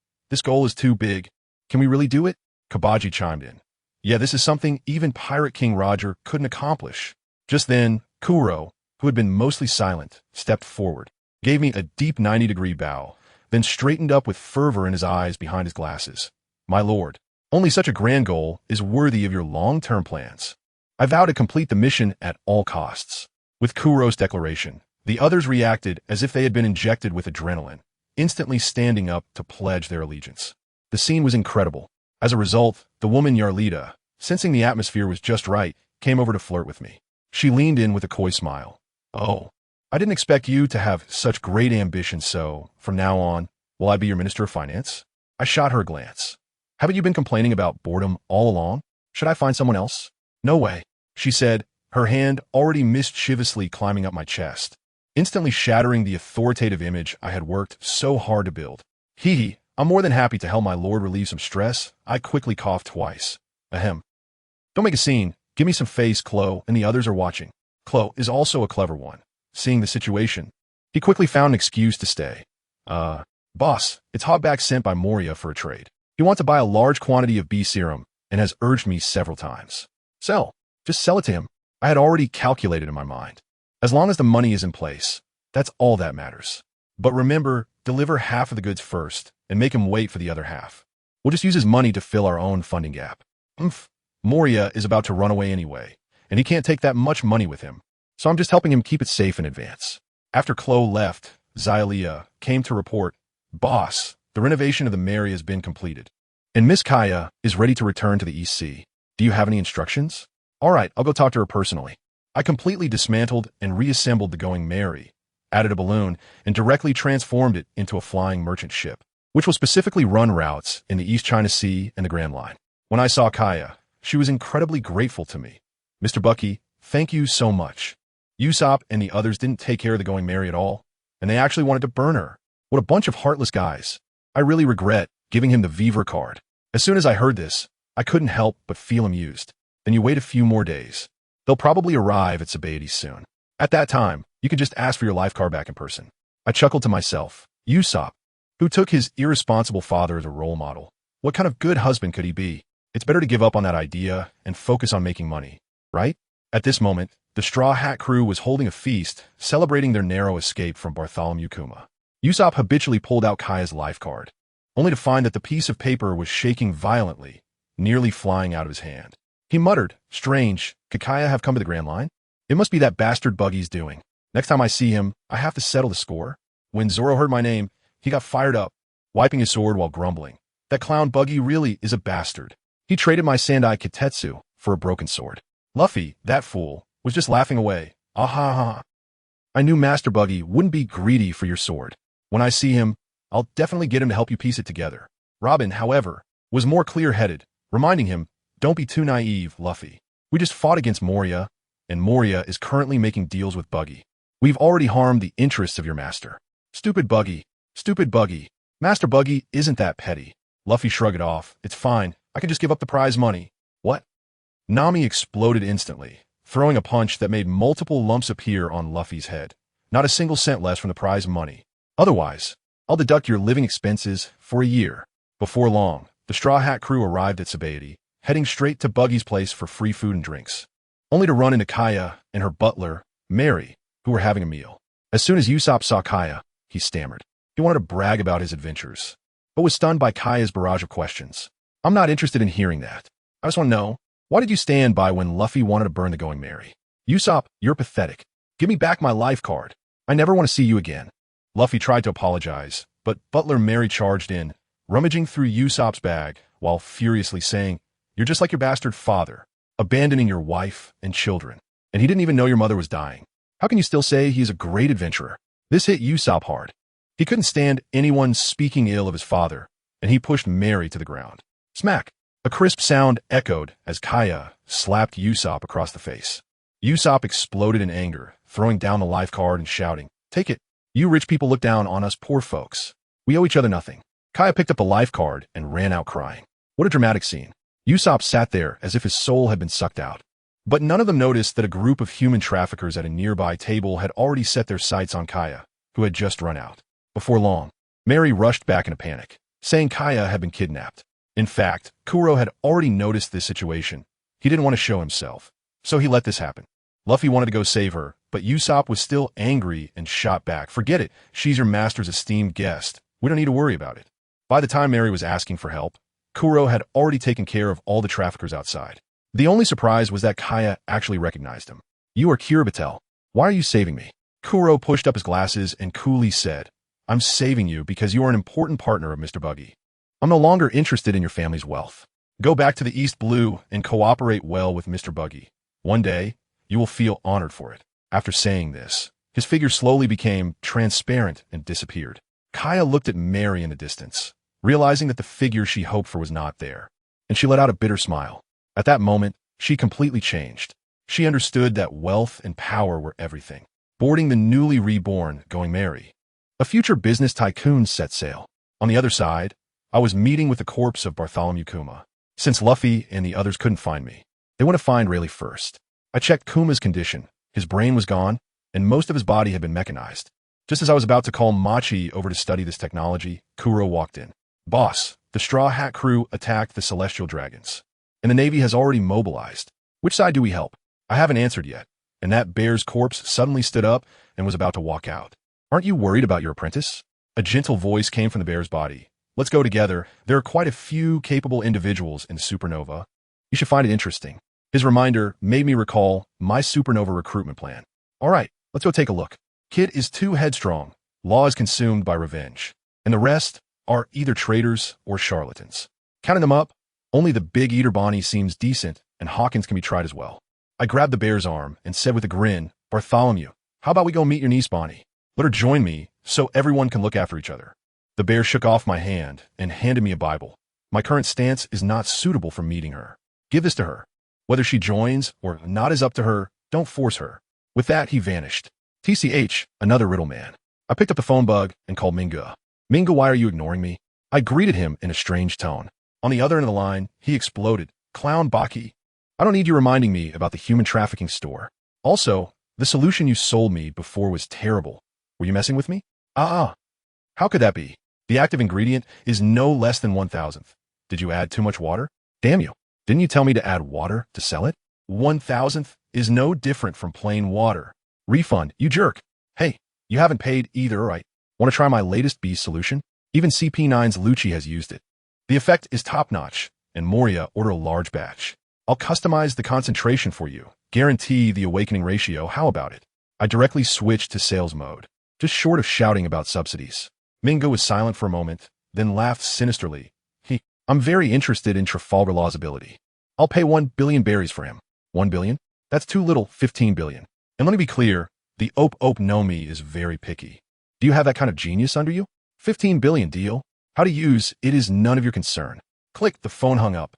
goal is too big. Can we really do it? Kabaji chimed in. Yeah, this is something even Pirate King Roger couldn't accomplish. Just then, Kuro, who had been mostly silent, stepped forward, gave me a deep 90-degree bow, then straightened up with fervor in his eyes behind his glasses. My lord, only such a grand goal is worthy of your long-term plans. I vow to complete the mission at all costs. With Kuro's declaration, the others reacted as if they had been injected with adrenaline, instantly standing up to pledge their allegiance. The scene was incredible. As a result, the woman Yarlita, sensing the atmosphere was just right, came over to flirt with me. She leaned in with a coy smile. Oh, I didn't expect you to have such great ambition, so, from now on, will I be your Minister of Finance? I shot her a glance. Haven't you been complaining about boredom all along? Should I find someone else? No way, she said, her hand already mischievously climbing up my chest, instantly shattering the authoritative image I had worked so hard to build. Hee, I'm more than happy to help my lord relieve some stress. I quickly coughed twice. Ahem. Don't make a scene. Give me some face, Chloe, and the others are watching. Chloe is also a clever one. Seeing the situation, he quickly found an excuse to stay. Boss, it's hotback sent by Moria for a trade. He wants to buy a large quantity of bee serum and has urged me several times. Sell. Just sell it to him. I had already calculated in my mind. As long as the money is in place, that's all that matters. But remember, deliver half of the goods first and make him wait for the other half. We'll just use his money to fill our own funding gap. Moria is about to run away anyway, and he can't take that much money with him. So I'm just helping him keep it safe in advance. After Chloe left, Xylia came to report, Boss, the renovation of the Mary has been completed, and Miss Kaya is ready to return to the East Sea. Do you have any instructions? All right, I'll go talk to her personally. I completely dismantled and reassembled the Going Mary, added a balloon, and directly transformed it into a flying merchant ship, which will specifically run routes in the East China Sea and the Grand Line. When I saw Kaya, she was incredibly grateful to me. Mr. Bucky, thank you so much. Usopp and the others didn't take care of the going Mary at all, and they actually wanted to burn her. What a bunch of heartless guys. I really regret giving him the Vivre card. As soon as I heard this, I couldn't help but feel amused. Then you wait a few more days. They'll probably arrive at Sabaody soon. At that time, you can just ask for your life card back in person. I chuckled to myself. Usopp, who took his irresponsible father as a role model. What kind of good husband could he be? It's better to give up on that idea and focus on making money, right? At this moment, the Straw Hat crew was holding a feast, celebrating their narrow escape from Bartholomew Kuma. Usopp habitually pulled out Kaya's life card, only to find that the piece of paper was shaking violently, nearly flying out of his hand. He muttered, "Strange, could Kaya have come to the Grand Line? It must be that bastard Buggy's doing. Next time I see him, I have to settle the score." When Zoro heard my name, he got fired up, wiping his sword while grumbling. That clown Buggy really is a bastard. He traded my Sandai Kitetsu for a broken sword. Luffy, that fool, was just laughing away. Ah ha ha. I knew Master Buggy wouldn't be greedy for your sword. When I see him, I'll definitely get him to help you piece it together. Robin, however, was more clear-headed, reminding him, "Don't be too naive, Luffy. We just fought against Moria, and Moria is currently making deals with Buggy. We've already harmed the interests of your master." Stupid Buggy. Stupid Buggy. Master Buggy isn't that petty. Luffy shrugged it off. "It's fine. I can just give up the prize money." What? Nami exploded instantly, throwing a punch that made multiple lumps appear on Luffy's head. "Not a single cent less from the prize money. Otherwise, I'll deduct your living expenses for a year." Before long, the Straw Hat crew arrived at Sabaody, heading straight to Buggy's place for free food and drinks, only to run into Kaya and her butler, Mary, who were having a meal. As soon as Usopp saw Kaya, he stammered. He wanted to brag about his adventures, but was stunned by Kaya's barrage of questions. "I'm not interested in hearing that. I just want to know, why did you stand by when Luffy wanted to burn the going Mary? Usopp, you're pathetic. Give me back my life card. I never want to see you again." Luffy tried to apologize, but Butler Mary charged in, rummaging through Usopp's bag while furiously saying, "You're just like your bastard father, abandoning your wife and children. And he didn't even know your mother was dying. How can you still say he is a great adventurer?" This hit Usopp hard. He couldn't stand anyone speaking ill of his father, and he pushed Mary to the ground. Smack! A crisp sound echoed as Kaya slapped Usopp across the face. Usopp exploded in anger, throwing down the life card and shouting, "Take it. You rich people look down on us poor folks. We owe each other nothing." Kaya picked up the life card and ran out crying. What a dramatic scene. Usopp sat there as if his soul had been sucked out. But none of them noticed that a group of human traffickers at a nearby table had already set their sights on Kaya, who had just run out. Before long, Mary rushed back in a panic, saying Kaya had been kidnapped. In fact, Kuro had already noticed this situation. He didn't want to show himself, so he let this happen. Luffy wanted to go save her, but Usopp was still angry and shot back. "Forget it. She's your master's esteemed guest. We don't need to worry about it." By the time Mary was asking for help, Kuro had already taken care of all the traffickers outside. The only surprise was that Kaya actually recognized him. "You are Kirabatel. Why are you saving me?" Kuro pushed up his glasses and coolly said, "I'm saving you because you are an important partner of Mr. Buggy. I'm no longer interested in your family's wealth. Go back to the East Blue and cooperate well with Mr. Buggy. One day, you will feel honored for it." After saying this, his figure slowly became transparent and disappeared. Kaya looked at Mary in the distance, realizing that the figure she hoped for was not there, and she let out a bitter smile. At that moment, she completely changed. She understood that wealth and power were everything. Boarding the newly reborn Going Mary, a future business tycoon set sail. On the other side, I was meeting with the corpse of Bartholomew Kuma. Since Luffy and the others couldn't find me, they went to find Rayleigh first. I checked Kuma's condition. His brain was gone, and most of his body had been mechanized. Just as I was about to call Machi over to study this technology, Kuro walked in. "Boss, the Straw Hat crew attacked the Celestial Dragons, and the Navy has already mobilized. Which side do we help?" I haven't answered yet, and that bear's corpse suddenly stood up and was about to walk out. "Aren't you worried about your apprentice?" A gentle voice came from the bear's body. "Let's go together. There are quite a few capable individuals in the Supernova. You should find it interesting." His reminder made me recall my Supernova recruitment plan. "All right, let's go take a look." Kid is too headstrong, Law is consumed by revenge, and the rest are either traitors or charlatans. Counting them up, only the Big Eater Bonnie seems decent, and Hawkins can be tried as well. I grabbed the bear's arm and said with a grin, "Bartholomew, how about we go meet your niece Bonnie? Let her join me so everyone can look after each other." The bear shook off my hand and handed me a Bible. "My current stance is not suitable for meeting her. Give this to her. Whether she joins or not is up to her. Don't force her." With that, he vanished. TCH, another riddle man. I picked up the phone bug and called Minga. Minga, why are you ignoring me? I greeted him in a strange tone. On the other end of the line, he exploded. Clown Buggy. I don't need you reminding me about the human trafficking store. Also, the solution you sold me before was terrible. Were you messing with me? How could that be? The active ingredient is no less than 1,000th. Did you add too much water? Damn you. Didn't you tell me to add water to sell it? 1,000th is no different from plain water. Refund, you jerk. Hey, you haven't paid either, right? Want to try my latest beast solution? Even CP9's Lucci has used it. The effect is top-notch, and Moria order a large batch. I'll customize the concentration for you. Guarantee the awakening ratio. How about it? I directly switched to sales mode, just short of shouting about subsidies. Mingo was silent for a moment, then laughed sinisterly. I'm very interested in Trafalgar Law's ability. I'll pay 1 billion berries for him. 1 billion? That's too little, 15 billion. And let me be clear, the Ope Ope know me is very picky. Do you have that kind of genius under you? 15 billion deal? How to use it is none of your concern. Click, the phone hung up.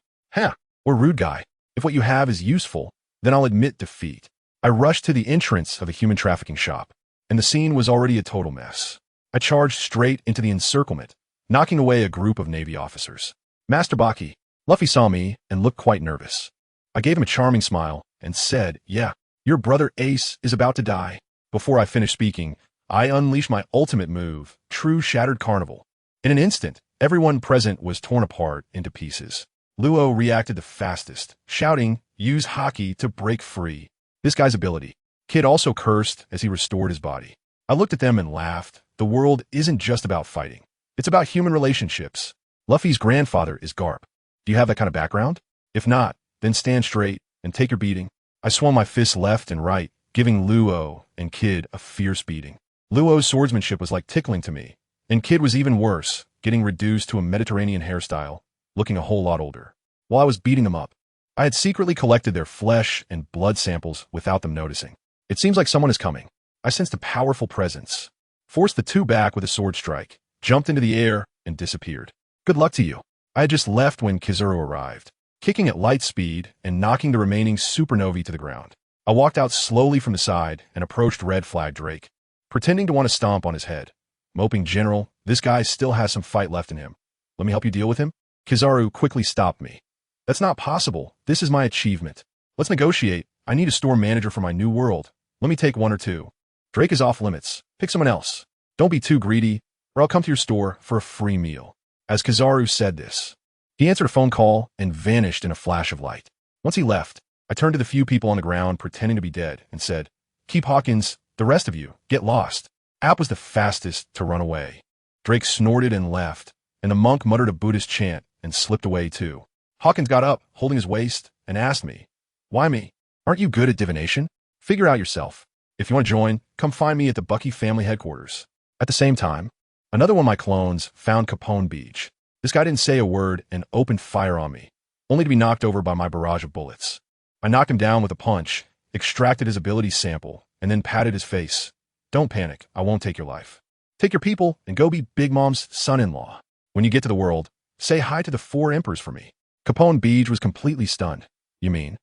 Or rude guy. If what you have is useful, then I'll admit defeat. I rushed to the entrance of a human trafficking shop, and the scene was already a total mess. I charged straight into the encirclement, knocking away a group of Navy officers. Master Buggy, Luffy saw me and looked quite nervous. I gave him a charming smile and said, yeah, your brother Ace is about to die. Before I finished speaking, I unleashed my ultimate move, True Shattered Carnival. In an instant, everyone present was torn apart into pieces. Luo reacted the fastest, shouting, use hockey to break free. This guy's ability. Kid also cursed as he restored his body. I looked at them and laughed. The world isn't just about fighting. It's about human relationships. Luffy's grandfather is Garp. Do you have that kind of background? If not, then stand straight and take your beating. I swung my fists left and right, giving Luo and Kid a fierce beating. Luo's swordsmanship was like tickling to me, and Kid was even worse, getting reduced to a Mediterranean hairstyle, looking a whole lot older. While I was beating them up, I had secretly collected their flesh and blood samples without them noticing. It seems like someone is coming. I sensed a powerful presence, forced the two back with a sword strike, jumped into the air, and disappeared. Good luck to you. I had just left when Kizaru arrived, kicking at light speed and knocking the remaining supernovae to the ground. I walked out slowly from the side and approached Red Flag Drake, pretending to want to stomp on his head. Moping, General, this guy still has some fight left in him. Let me help you deal with him? Kizaru quickly stopped me. That's not possible. This is my achievement. Let's negotiate. I need a store manager for my new world. Let me take 1 or 2. Drake is off limits. Pick someone else. Don't be too greedy, or I'll come to your store for a free meal. As Kizaru said this, he answered a phone call and vanished in a flash of light. Once he left, I turned to the few people on the ground pretending to be dead and said, Keep Hawkins, the rest of you, get lost. App was the fastest to run away. Drake snorted and left, and the monk muttered a Buddhist chant and slipped away too. Hawkins got up, holding his waist, and asked me, Why me? Aren't you good at divination? Figure out yourself. If you want to join, come find me at the Buggy family headquarters. At the same time, another one of my clones found Capone Beach. This guy didn't say a word and opened fire on me, only to be knocked over by my barrage of bullets. I knocked him down with a punch, extracted his ability sample, and then patted his face. Don't panic, I won't take your life. Take your people and go be Big Mom's son-in-law. When you get to the world, say hi to the 4 emperors for me. Capone Beach was completely stunned. You mean?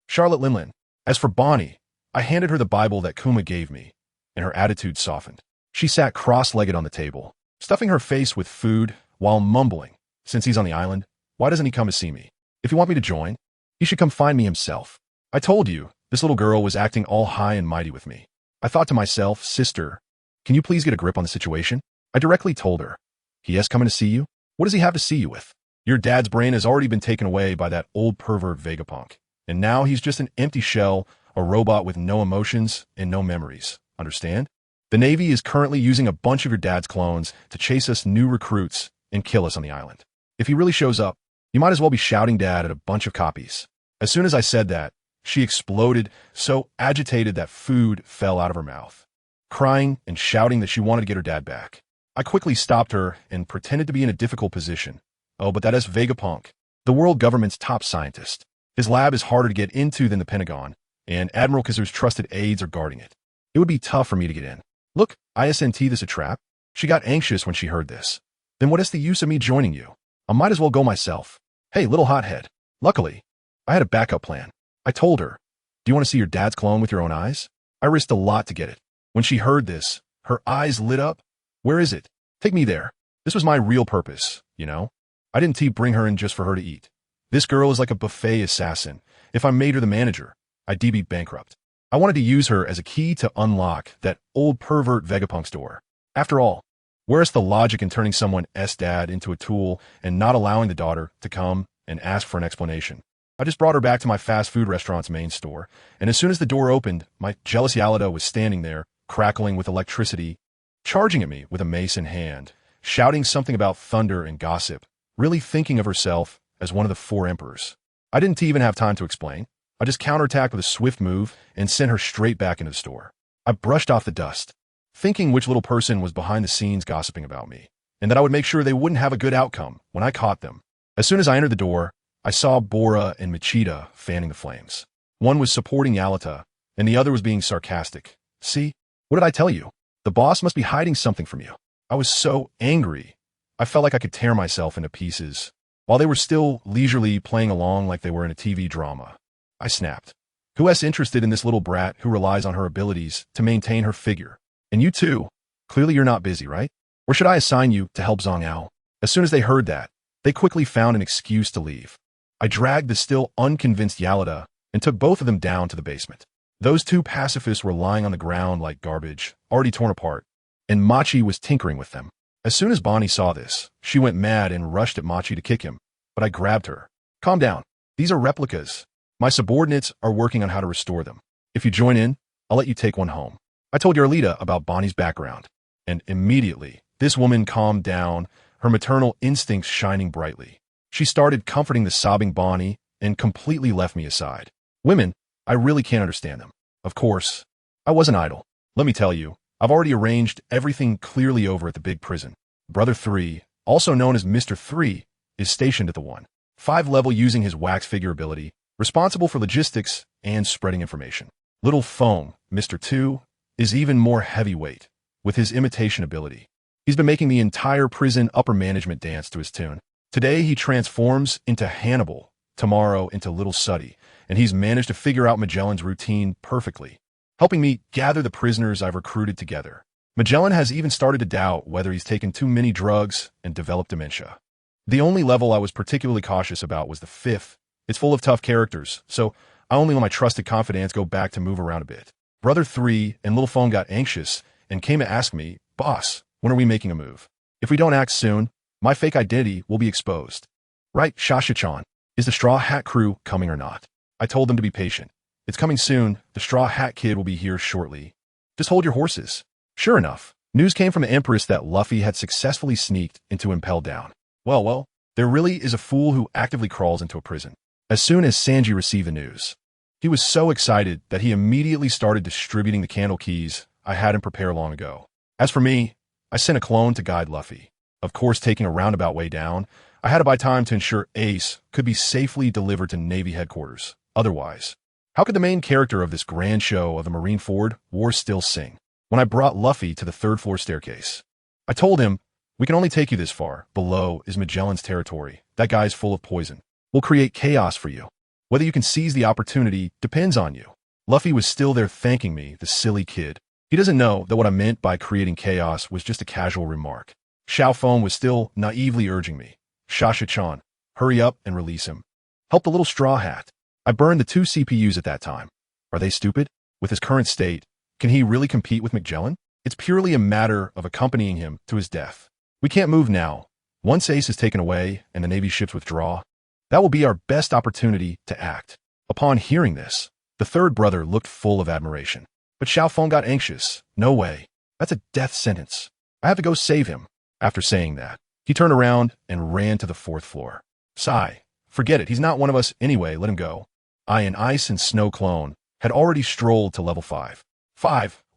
Charlotte Linlin. As for Bonnie, I handed her the Bible that Kuma gave me, and her attitude softened. She sat cross-legged on the table, stuffing her face with food while mumbling, Since he's on the island, why doesn't he come to see me? If you want me to join, he should come find me himself. I told you, this little girl was acting all high and mighty with me. I thought to myself, Sister, can you please get a grip on the situation? I directly told her. He has coming to see you? What does he have to see you with? Your dad's brain has already been taken away by that old pervert Vegapunk, and now he's just an empty shell, a robot with no emotions and no memories. Understand? The Navy is currently using a bunch of your dad's clones to chase us new recruits and kill us on the island. If he really shows up, you might as well be shouting Dad at a bunch of copies. As soon as I said that, she exploded, so agitated that food fell out of her mouth, crying and shouting that she wanted to get her dad back. I quickly stopped her and pretended to be in a difficult position. Oh, but that is Vegapunk, the world government's top scientist. His lab is harder to get into than the Pentagon, and Admiral Kizaru's trusted aides are guarding it. It would be tough for me to get in. Look, ISNT this a trap? She got anxious when she heard this. Then what is the use of me joining you? I might as well go myself. Hey, little hothead. Luckily, I had a backup plan. I told her, do you want to see your dad's clone with your own eyes? I risked a lot to get it. When she heard this, her eyes lit up. Where is it? Take me there. This was my real purpose, you know? I didn't bring her in just for her to eat. This girl is like a buffet assassin. If I made her the manager, I'd be bankrupt. I wanted to use her as a key to unlock that old pervert Vegapunk's door. After all, where's the logic in turning someone's dad into a tool and not allowing the daughter to come and ask for an explanation? I just brought her back to my fast food restaurant's main store, and as soon as the door opened, my jealous Yalida was standing there, crackling with electricity, charging at me with a mace in hand, shouting something about thunder and gossip, really thinking of herself as one of the 4 emperors. I didn't even have time to explain. I just counterattacked with a swift move and sent her straight back into the store. I brushed off the dust, thinking which little person was behind the scenes gossiping about me, and that I would make sure they wouldn't have a good outcome when I caught them. As soon as I entered the door, I saw Bora and Machida fanning the flames. One was supporting Yalita, and the other was being sarcastic. See? What did I tell you? The boss must be hiding something from you. I was so angry. I felt like I could tear myself into pieces. While they were still leisurely playing along like they were in a TV drama, I snapped. Who's interested in this little brat who relies on her abilities to maintain her figure? And you too. Clearly you're not busy, right? Or should I assign you to help Zhang Ao? As soon as they heard that, they quickly found an excuse to leave. I dragged the still unconvinced Yalida and took both of them down to the basement. Those 2 pacifists were lying on the ground like garbage, already torn apart, and Machi was tinkering with them. As soon as Bonnie saw this, she went mad and rushed at Machi to kick him, but I grabbed her. Calm down. These are replicas. My subordinates are working on how to restore them. If you join in, I'll let you take one home. I told Yarlita about Bonnie's background, and immediately, this woman calmed down, her maternal instincts shining brightly. She started comforting the sobbing Bonnie and completely left me aside. Women, I really can't understand them. Of course, I wasn't idle. Let me tell you, I've already arranged everything clearly over at the big prison. Brother 3, also known as Mr. 3, is stationed at the 1-5 level using his wax figure ability, responsible for logistics and spreading information. Little Foam, Mr. 2, is even more heavyweight, with his imitation ability. He's been making the entire prison upper management dance to his tune. Today he transforms into Hannibal, tomorrow into Little Suddy, and he's managed to figure out Magellan's routine perfectly, helping me gather the prisoners I've recruited together. Magellan has even started to doubt whether he's taken too many drugs and developed dementia. The only level I was particularly cautious about was the 5th. It's full of tough characters, so I only let my trusted confidants go back to move around a bit. Brother 3 and Little Phone got anxious and came to ask me, Boss, when are we making a move? If we don't act soon, my fake identity will be exposed. Right, Shasha-chan? Is the Straw Hat crew coming or not? I told them to be patient. It's coming soon. The Straw Hat Kid will be here shortly. Just hold your horses. Sure enough, news came from the Empress that Luffy had successfully sneaked into Impel Down. Well, there really is a fool who actively crawls into a prison. As soon as Sanji received the news, he was so excited that he immediately started distributing the candle keys I had him prepare long ago. As for me, I sent a clone to guide Luffy. Of course, taking a roundabout way down, I had to buy time to ensure Ace could be safely delivered to Navy headquarters. Otherwise, how could the main character of this grand show of the Marineford War still sing? When I brought Luffy to the 3rd floor staircase, I told him, we can only take you this far. Below is Magellan's territory. That guy's full of poison. We'll create chaos for you. Whether you can seize the opportunity depends on you. Luffy was still there thanking me, the silly kid. He doesn't know that what I meant by creating chaos was just a casual remark. Xiao Feng was still naively urging me. Shasha-chan, hurry up and release him. Help the little Straw Hat. I burned the 2 CPUs at that time. Are they stupid? With his current state, can he really compete with Magellan? It's purely a matter of accompanying him to his death. We can't move now. Once Ace is taken away and the Navy ships withdraw, that will be our best opportunity to act. Upon hearing this, the 3rd brother looked full of admiration. But Xiao Feng got anxious. No way. That's a death sentence. I have to go save him. After saying that, he turned around and ran to the 4th floor. Sigh. Forget it. He's not one of us anyway. Let him go. I, an Ice and Snow clone, had already strolled to level 5.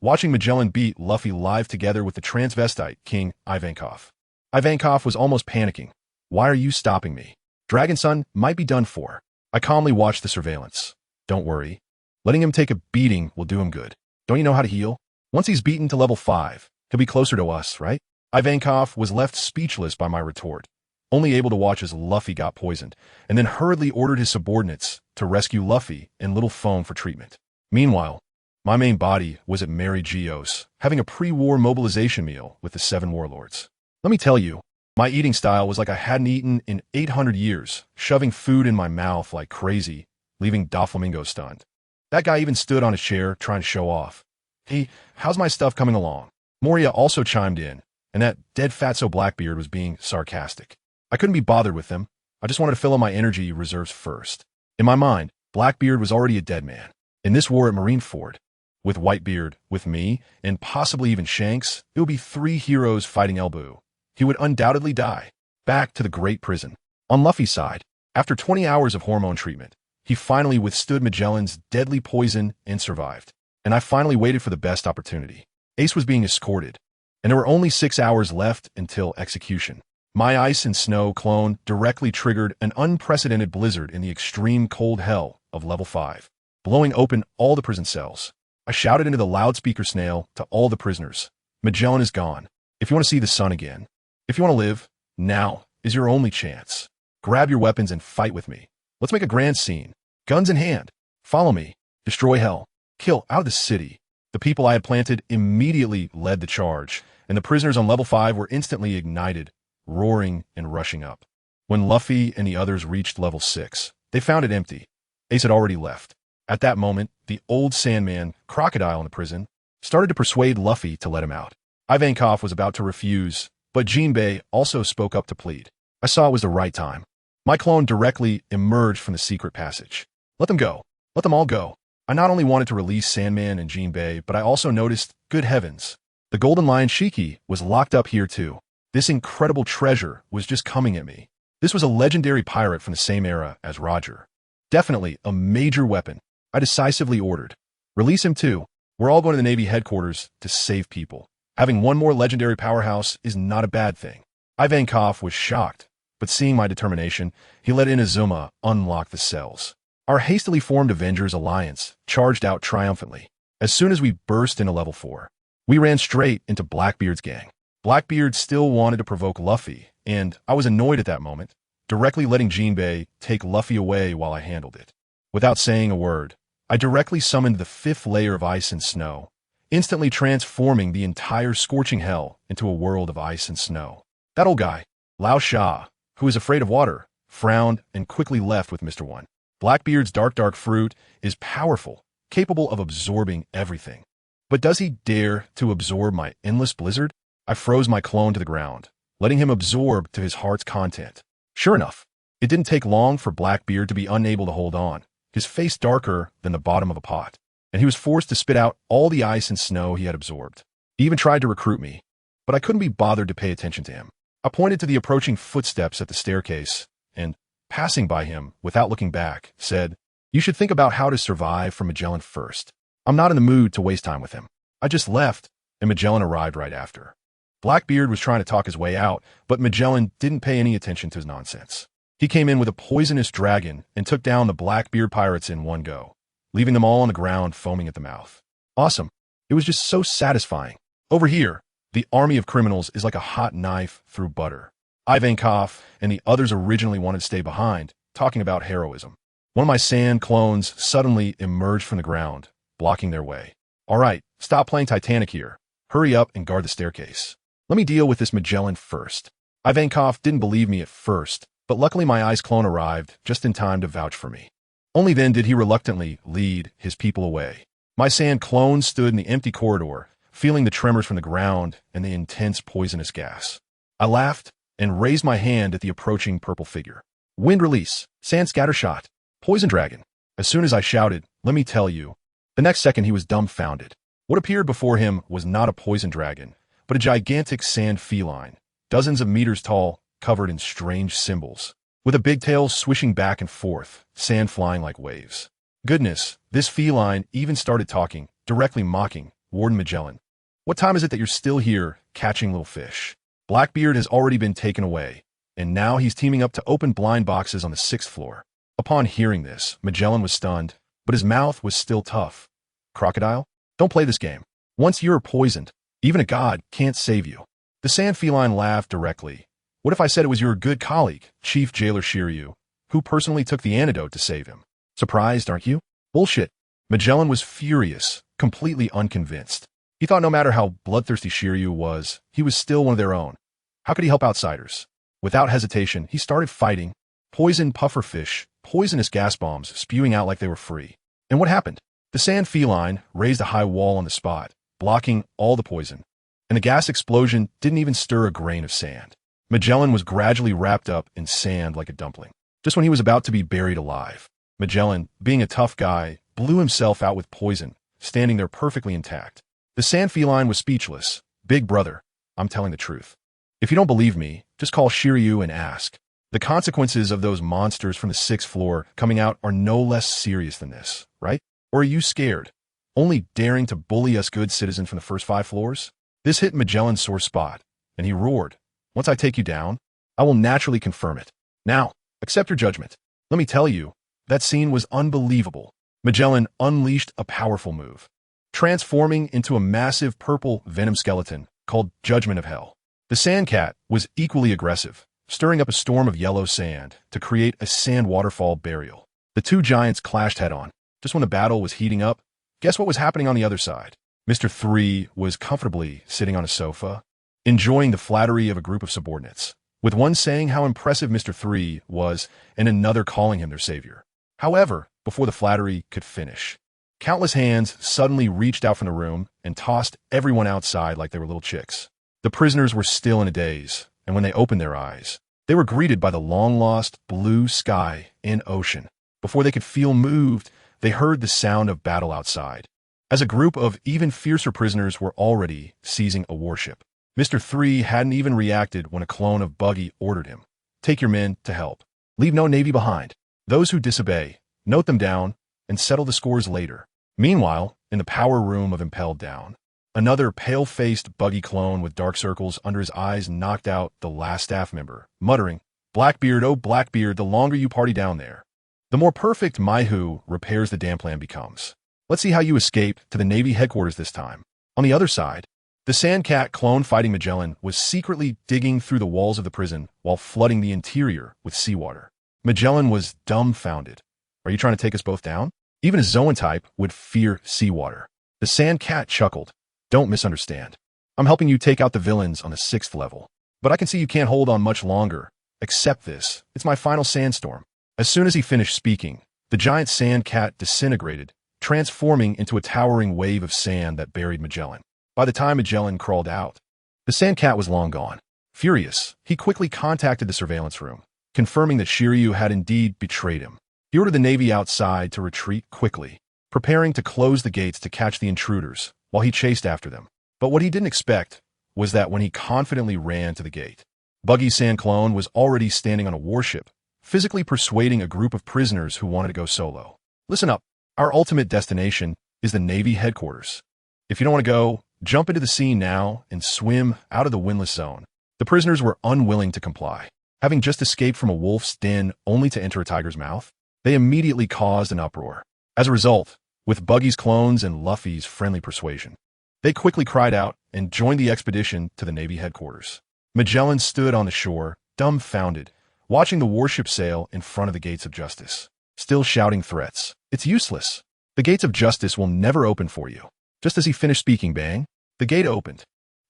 Watching Magellan beat Luffy live together with the transvestite King Ivankov. Ivankov was almost panicking. Why are you stopping me? Dragon Son might be done for. I calmly watched the surveillance. Don't worry. Letting him take a beating will do him good. Don't you know how to heal? Once he's beaten to level 5, he'll be closer to us, right? Ivankov was left speechless by my retort, only able to watch as Luffy got poisoned, and then hurriedly ordered his subordinates to rescue Luffy and Little Foam for treatment. Meanwhile, My main body was at Mary Geos, having a pre-war mobilization meal with the 7 warlords. Let me tell you, my eating style was like I hadn't eaten in 800 years, shoving food in my mouth like crazy, leaving Doflamingo stunned. That guy even stood on his chair trying to show off. Hey, how's my stuff coming along? Moria also chimed in, and that dead fatso Blackbeard was being sarcastic. I couldn't be bothered with them. I just wanted to fill up my energy reserves first. In my mind, Blackbeard was already a dead man. In this war at Marineford, with Whitebeard, with me, and possibly even Shanks, it would be 3 heroes fighting Elbu. He would undoubtedly die. Back to the Great Prison. On Luffy's side, after 20 hours of hormone treatment, he finally withstood Magellan's deadly poison and survived. And I finally waited for the best opportunity. Ace was being escorted, and there were only 6 hours left until execution. My ice and snow clone directly triggered an unprecedented blizzard in the extreme cold hell of level 5, blowing open all the prison cells. I shouted into the loudspeaker snail to all the prisoners. Magellan is gone. If you want to see the sun again, if you want to live, now is your only chance. Grab your weapons and fight with me. Let's make a grand scene. Guns in hand. Follow me. Destroy hell. Kill out of the city. The people I had planted immediately led the charge, and the prisoners on level 5 were instantly ignited, roaring and rushing up. When Luffy and the others reached level 6, they found it empty. Ace had already left. At that moment, the old Sandman, Crocodile in the prison, started to persuade Luffy to let him out. Ivankov was about to refuse, but Jinbei also spoke up to plead. I saw it was the right time. My clone directly emerged from the secret passage. Let them go. Let them all go. I not only wanted to release Sandman and Jinbei, but I also noticed, good heavens, the Golden Lion Shiki was locked up here too. This incredible treasure was just coming at me. This was a legendary pirate from the same era as Roger. Definitely a major weapon. I decisively ordered. Release him too. We're all going to the Navy headquarters to save people. Having one more legendary powerhouse is not a bad thing. Ivankov was shocked, but seeing my determination, he let Inazuma unlock the cells. Our hastily formed Avengers Alliance charged out triumphantly. As soon as we burst into level 4, we ran straight into Blackbeard's gang. Blackbeard still wanted to provoke Luffy, and I was annoyed at that moment, directly letting Jinbei take Luffy away while I handled it. Without saying a word, I directly summoned the 5th layer of ice and snow, instantly transforming the entire scorching hell into a world of ice and snow. That old guy, Lao Sha, who is afraid of water, frowned and quickly left with Mr. One. Blackbeard's dark fruit is powerful, capable of absorbing everything. But does he dare to absorb my endless blizzard? I froze my clone to the ground, letting him absorb to his heart's content. Sure enough, it didn't take long for Blackbeard to be unable to hold on, his face darker than the bottom of a pot, and he was forced to spit out all the ice and snow he had absorbed. He even tried to recruit me, but I couldn't be bothered to pay attention to him. I pointed to the approaching footsteps at the staircase, and, passing by him without looking back, said, "You should think about how to survive from Magellan first. I'm not in the mood to waste time with him." I just left, and Magellan arrived right after. Blackbeard was trying to talk his way out, but Magellan didn't pay any attention to his nonsense. He came in with a poisonous dragon and took down the Blackbeard pirates in one go, leaving them all on the ground foaming at the mouth. Awesome. It was just so satisfying. Over here, the army of criminals is like a hot knife through butter. Ivankov and the others originally wanted to stay behind, talking about heroism. One of my sand clones suddenly emerged from the ground, blocking their way. All right, stop playing Titanic here. Hurry up and guard the staircase. Let me deal with this Magellan first. Ivankov didn't believe me at first, but luckily my ice clone arrived just in time to vouch for me. Only then did he reluctantly lead his people away. My sand clone stood in the empty corridor, feeling the tremors from the ground and the intense poisonous gas. I laughed and raised my hand at the approaching purple figure. Wind release, sand scatter shot, poison dragon. As soon as I shouted, let me tell you, the next second he was dumbfounded. What appeared before him was not a poison dragon, but a gigantic sand feline, dozens of meters tall, covered in strange symbols, with a big tail swishing back and forth, sand flying like waves. Goodness, this feline even started talking, directly mocking Warden Magellan. What time is it that you're still here, catching little fish? Blackbeard has already been taken away, and now he's teaming up to open blind boxes on the 6th floor. Upon hearing this, Magellan was stunned, but his mouth was still tough. Crocodile, don't play this game. Once you're poisoned, even a god can't save you. The sand feline laughed directly. What if I said it was your good colleague, Chief Jailer Shiryu, who personally took the antidote to save him? Surprised, aren't you? Bullshit. Magellan was furious, completely unconvinced. He thought no matter how bloodthirsty Shiryu was, he was still one of their own. How could he help outsiders? Without hesitation, he started fighting. Poison pufferfish, poisonous gas bombs spewing out like they were free. And what happened? The sand feline raised a high wall on the spot, blocking all the poison. And the gas explosion didn't even stir a grain of sand. Magellan was gradually wrapped up in sand like a dumpling. Just when he was about to be buried alive, Magellan, being a tough guy, blew himself out with poison, standing there perfectly intact. The sand feline was speechless. Big brother, I'm telling the truth. If you don't believe me, just call Shiryu and ask. The consequences of those monsters from the 6th floor coming out are no less serious than this, right? Or are you scared? Only daring to bully us good citizens from the first 5 floors? This hit Magellan's sore spot, and he roared. Once I take you down, I will naturally confirm it. Now, accept your judgment. Let me tell you, that scene was unbelievable. Magellan unleashed a powerful move, transforming into a massive purple venom skeleton called Judgment of Hell. The sand cat was equally aggressive, stirring up a storm of yellow sand to create a sand waterfall burial. The two giants clashed head-on. Just when the battle was heating up, guess what was happening on the other side? Mr. 3 was comfortably sitting on a sofa, enjoying the flattery of a group of subordinates, with one saying how impressive Mr. 3 was and another calling him their savior. However, before the flattery could finish, countless hands suddenly reached out from the room and tossed everyone outside like they were little chicks. The prisoners were still in a daze, and when they opened their eyes, they were greeted by the long-lost blue sky and ocean. Before they could feel moved, they heard the sound of battle outside, as a group of even fiercer prisoners were already seizing a warship. Mr. 3 hadn't even reacted when a clone of Buggy ordered him. Take your men to help. Leave no navy behind. Those who disobey, note them down and settle the scores later. Meanwhile, in the power room of Impelled Down, another pale-faced Buggy clone with dark circles under his eyes knocked out the last staff member, muttering, Blackbeard, oh Blackbeard, the longer you party down there, the more perfect my who repairs the damn plan becomes. Let's see how you escape to the Navy headquarters this time. On the other side, the Sandcat clone fighting Magellan was secretly digging through the walls of the prison while flooding the interior with seawater. Magellan was dumbfounded. Are you trying to take us both down? Even a Zoan-type would fear seawater. The Sandcat chuckled. Don't misunderstand. I'm helping you take out the villains on the 6th level. But I can see you can't hold on much longer. Accept this. It's my final sandstorm. As soon as he finished speaking, the giant Sandcat disintegrated, transforming into a towering wave of sand that buried Magellan. By the time Magellan crawled out, the Sandcat was long gone. Furious, he quickly contacted the surveillance room, confirming that Shiryu had indeed betrayed him. He ordered the Navy outside to retreat quickly, preparing to close the gates to catch the intruders while he chased after them. But what he didn't expect was that when he confidently ran to the gate, Buggy's sand clone was already standing on a warship, physically persuading a group of prisoners who wanted to go solo. Listen up. Our ultimate destination is the Navy headquarters. If you don't want to go, jump into the sea now and swim out of the windless zone. The prisoners were unwilling to comply. Having just escaped from a wolf's den only to enter a tiger's mouth, they immediately caused an uproar. As a result, with Buggy's clones and Luffy's friendly persuasion, they quickly cried out and joined the expedition to the Navy headquarters. Magellan stood on the shore, dumbfounded, watching the warship sail in front of the gates of justice, still shouting threats. It's useless. The gates of justice will never open for you. Just as he finished speaking, bang, the gate opened.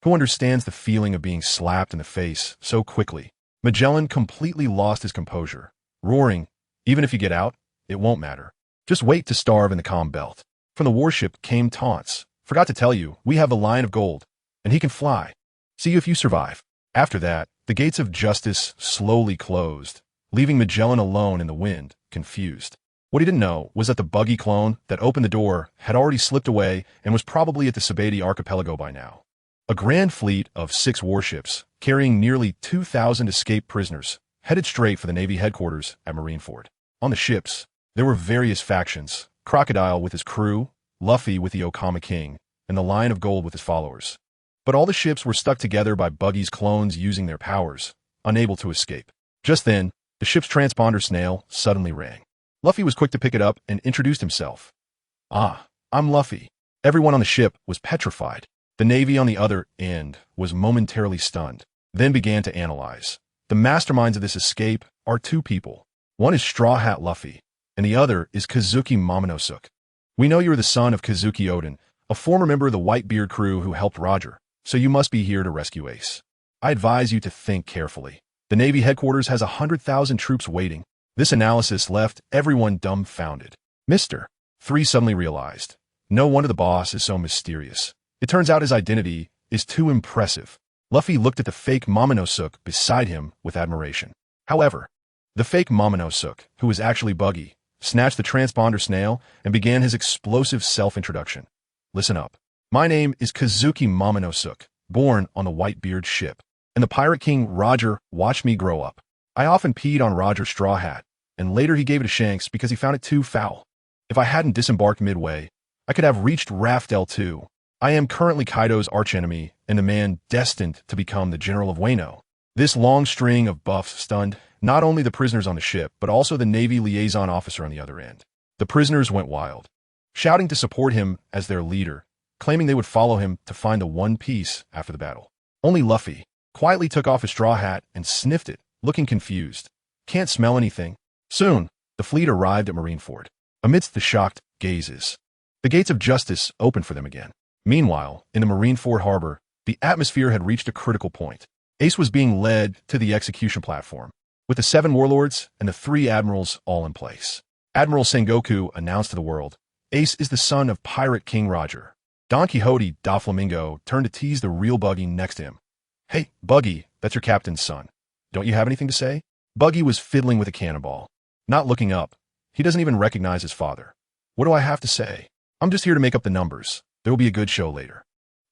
Who understands the feeling of being slapped in the face so quickly? Magellan completely lost his composure, roaring, even if you get out, it won't matter. Just wait to starve in the calm belt. From the warship came taunts. Forgot to tell you, we have a lion of gold, and he can fly. See you if you survive. After that, the gates of justice slowly closed, leaving Magellan alone in the wind, confused. What he didn't know was that the Buggy clone that opened the door had already slipped away and was probably at the Sabeti archipelago by now. A grand fleet of 6 warships, carrying nearly 2,000 escaped prisoners, headed straight for the Navy headquarters at Marineford. On the ships, there were various factions, Crocodile with his crew, Luffy with the Okama King, and the Lion of Gold with his followers. But all the ships were stuck together by Buggy's clones using their powers, unable to escape. Just then, the ship's transponder snail suddenly rang. Luffy was quick to pick it up and introduced himself. Ah, I'm Luffy. Everyone on the ship was petrified. The Navy on the other end was momentarily stunned, then began to analyze. The masterminds of this escape are 2 people. One is Straw Hat Luffy, and the other is Kazuki Momonosuke. We know you're the son of Kazuki Oden, a former member of the Whitebeard crew who helped Roger, so you must be here to rescue Ace. I advise you to think carefully. The Navy headquarters has 100,000 troops waiting. This analysis left everyone dumbfounded. Mr. 3 suddenly realized. No wonder the boss is so mysterious. It turns out his identity is too impressive. Luffy looked at the fake Momonosuke beside him with admiration. However, the fake Momonosuke, who was actually Buggy, snatched the transponder snail and began his explosive self-introduction. Listen up. My name is Kazuki Momonosuke, born on the Whitebeard ship, and the Pirate King Roger watched me grow up. I often peed on Roger's straw hat, and later he gave it to Shanks because he found it too foul. If I hadn't disembarked midway, I could have reached Raft L2. I am currently Kaido's archenemy and the man destined to become the General of Wano. This long string of buffs stunned not only the prisoners on the ship, but also the Navy liaison officer on the other end. The prisoners went wild, shouting to support him as their leader, claiming they would follow him to find the One Piece after the battle. Only Luffy quietly took off his straw hat and sniffed it, looking confused. Can't smell anything. Soon, the fleet arrived at Marineford. Amidst the shocked gazes, the gates of justice opened for them again. Meanwhile, in the Marineford harbor, the atmosphere had reached a critical point. Ace was being led to the execution platform, with the 7 warlords and the 3 admirals all in place. Admiral Sengoku announced to the world, Ace is the son of Pirate King Roger. Don Quixote Doflamingo turned to tease the real Buggy next to him. Hey, Buggy, that's your captain's son. Don't you have anything to say? Buggy was fiddling with a cannonball, not looking up. He doesn't even recognize his father. What do I have to say? I'm just here to make up the numbers. There will be a good show later.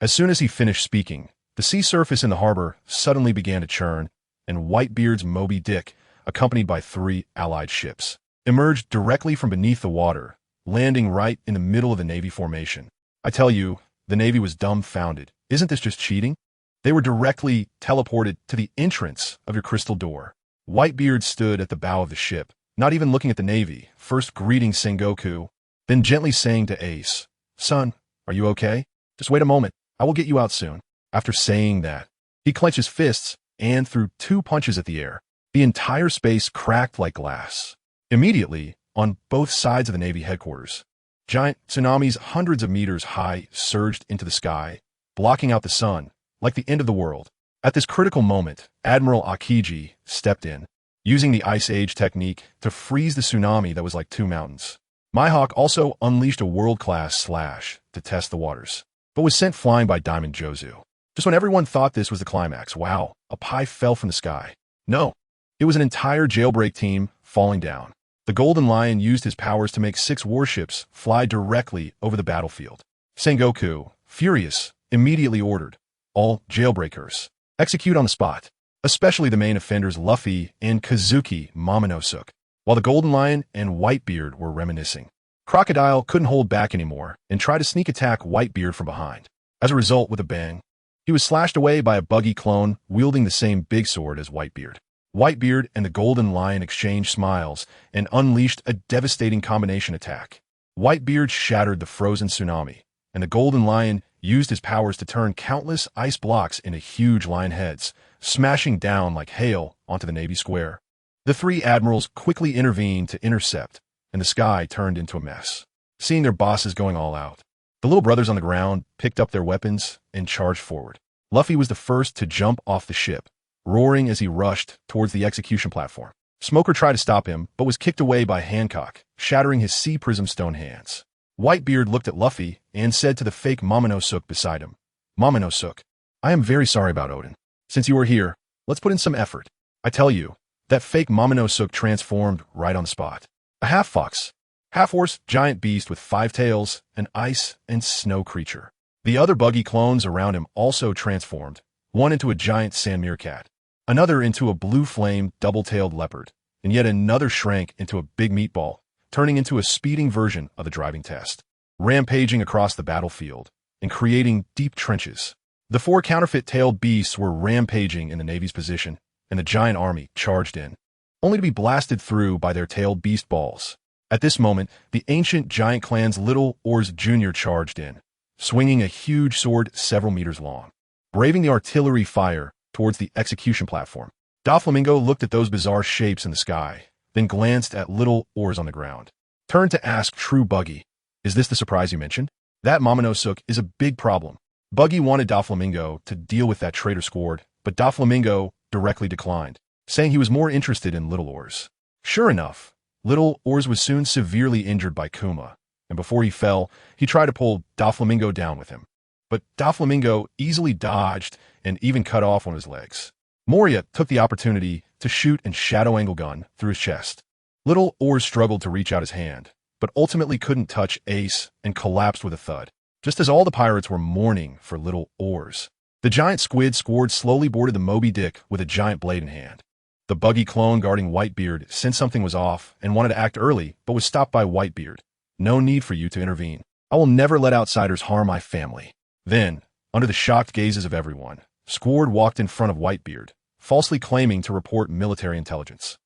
As soon as he finished speaking, the sea surface in the harbor suddenly began to churn, and Whitebeard's Moby Dick, accompanied by 3 allied ships, emerged directly from beneath the water, landing right in the middle of the Navy formation. I tell you, the Navy was dumbfounded. Isn't this just cheating? They were directly teleported to the entrance of your crystal door. Whitebeard stood at the bow of the ship, not even looking at the Navy, first greeting Sengoku, then gently saying to Ace, Son, are you okay? Just wait a moment. I will get you out soon. After saying that, he clenched his fists and threw 2 punches at the air. The entire space cracked like glass. Immediately, on both sides of the Navy headquarters, giant tsunamis hundreds of meters high surged into the sky, blocking out the sun, like the end of the world. At this critical moment, Admiral Akiji stepped in, using the Ice Age technique to freeze the tsunami that was like 2 mountains. Mihawk also unleashed a world-class slash to test the waters, but was sent flying by Diamond Jozu. Just when everyone thought this was the climax, wow, a pie fell from the sky. No, it was an entire jailbreak team falling down. The Golden Lion used his powers to make 6 warships fly directly over the battlefield. Sengoku, furious, immediately ordered all jailbreakers execute on the spot, especially the main offenders Luffy and Kazuki Momonosuke. While the Golden Lion and Whitebeard were reminiscing, Crocodile couldn't hold back anymore and tried to sneak attack Whitebeard from behind. As a result, with a bang, he was slashed away by a Buggy clone wielding the same big sword as Whitebeard. Whitebeard and the Golden Lion exchanged smiles and unleashed a devastating combination attack. Whitebeard shattered the frozen tsunami, and the Golden Lion used his powers to turn countless ice blocks into huge lion heads, smashing down like hail onto the Navy square. The 3 admirals quickly intervened to intercept, and the sky turned into a mess. Seeing their bosses going all out, the little brothers on the ground picked up their weapons and charged forward. Luffy was the first to jump off the ship, roaring as he rushed towards the execution platform. Smoker tried to stop him, but was kicked away by Hancock, shattering his sea prism stone hands. Whitebeard looked at Luffy and said to the fake Momonosuke beside him, Momonosuke, I am very sorry about Odin. Since you are here, let's put in some effort. I tell you, that fake Momonosuke transformed right on the spot. A half-fox, half-horse giant beast with 5 tails, an ice and snow creature. The other Buggy clones around him also transformed, one into a giant sand meerkat, another into a blue flame double-tailed leopard, and yet another shrank into a big meatball, turning into a speeding version of the driving test, rampaging across the battlefield and creating deep trenches. The 4 counterfeit-tailed beasts were rampaging in the Navy's position, and the giant army charged in, only to be blasted through by their tailed beast balls. At this moment, the ancient giant clan's Little Oars Jr. charged in, swinging a huge sword several meters long, braving the artillery fire towards the execution platform. Doflamingo looked at those bizarre shapes in the sky, then glanced at Little Oars on the ground, turned to ask True Buggy, is this the surprise you mentioned? That Momonosuke is a big problem. Buggy wanted Doflamingo to deal with that traitor squad, but Doflamingo directly declined, saying he was more interested in Little Oars. Sure enough, Little Oars was soon severely injured by Kuma, and before he fell, he tried to pull Doflamingo down with him. But Doflamingo easily dodged and even cut off one of his legs. Moria took the opportunity to shoot and shadow angle gun through his chest. Little Oars struggled to reach out his hand, but ultimately couldn't touch Ace and collapsed with a thud, just as all the pirates were mourning for Little Oars. The giant squid squad slowly boarded the Moby Dick with a giant blade in hand. The Buggy clone guarding Whitebeard sensed something was off and wanted to act early, but was stopped by Whitebeard. No need for you to intervene. I will never let outsiders harm my family. Then, under the shocked gazes of everyone, Squard walked in front of Whitebeard, falsely claiming to report military intelligence.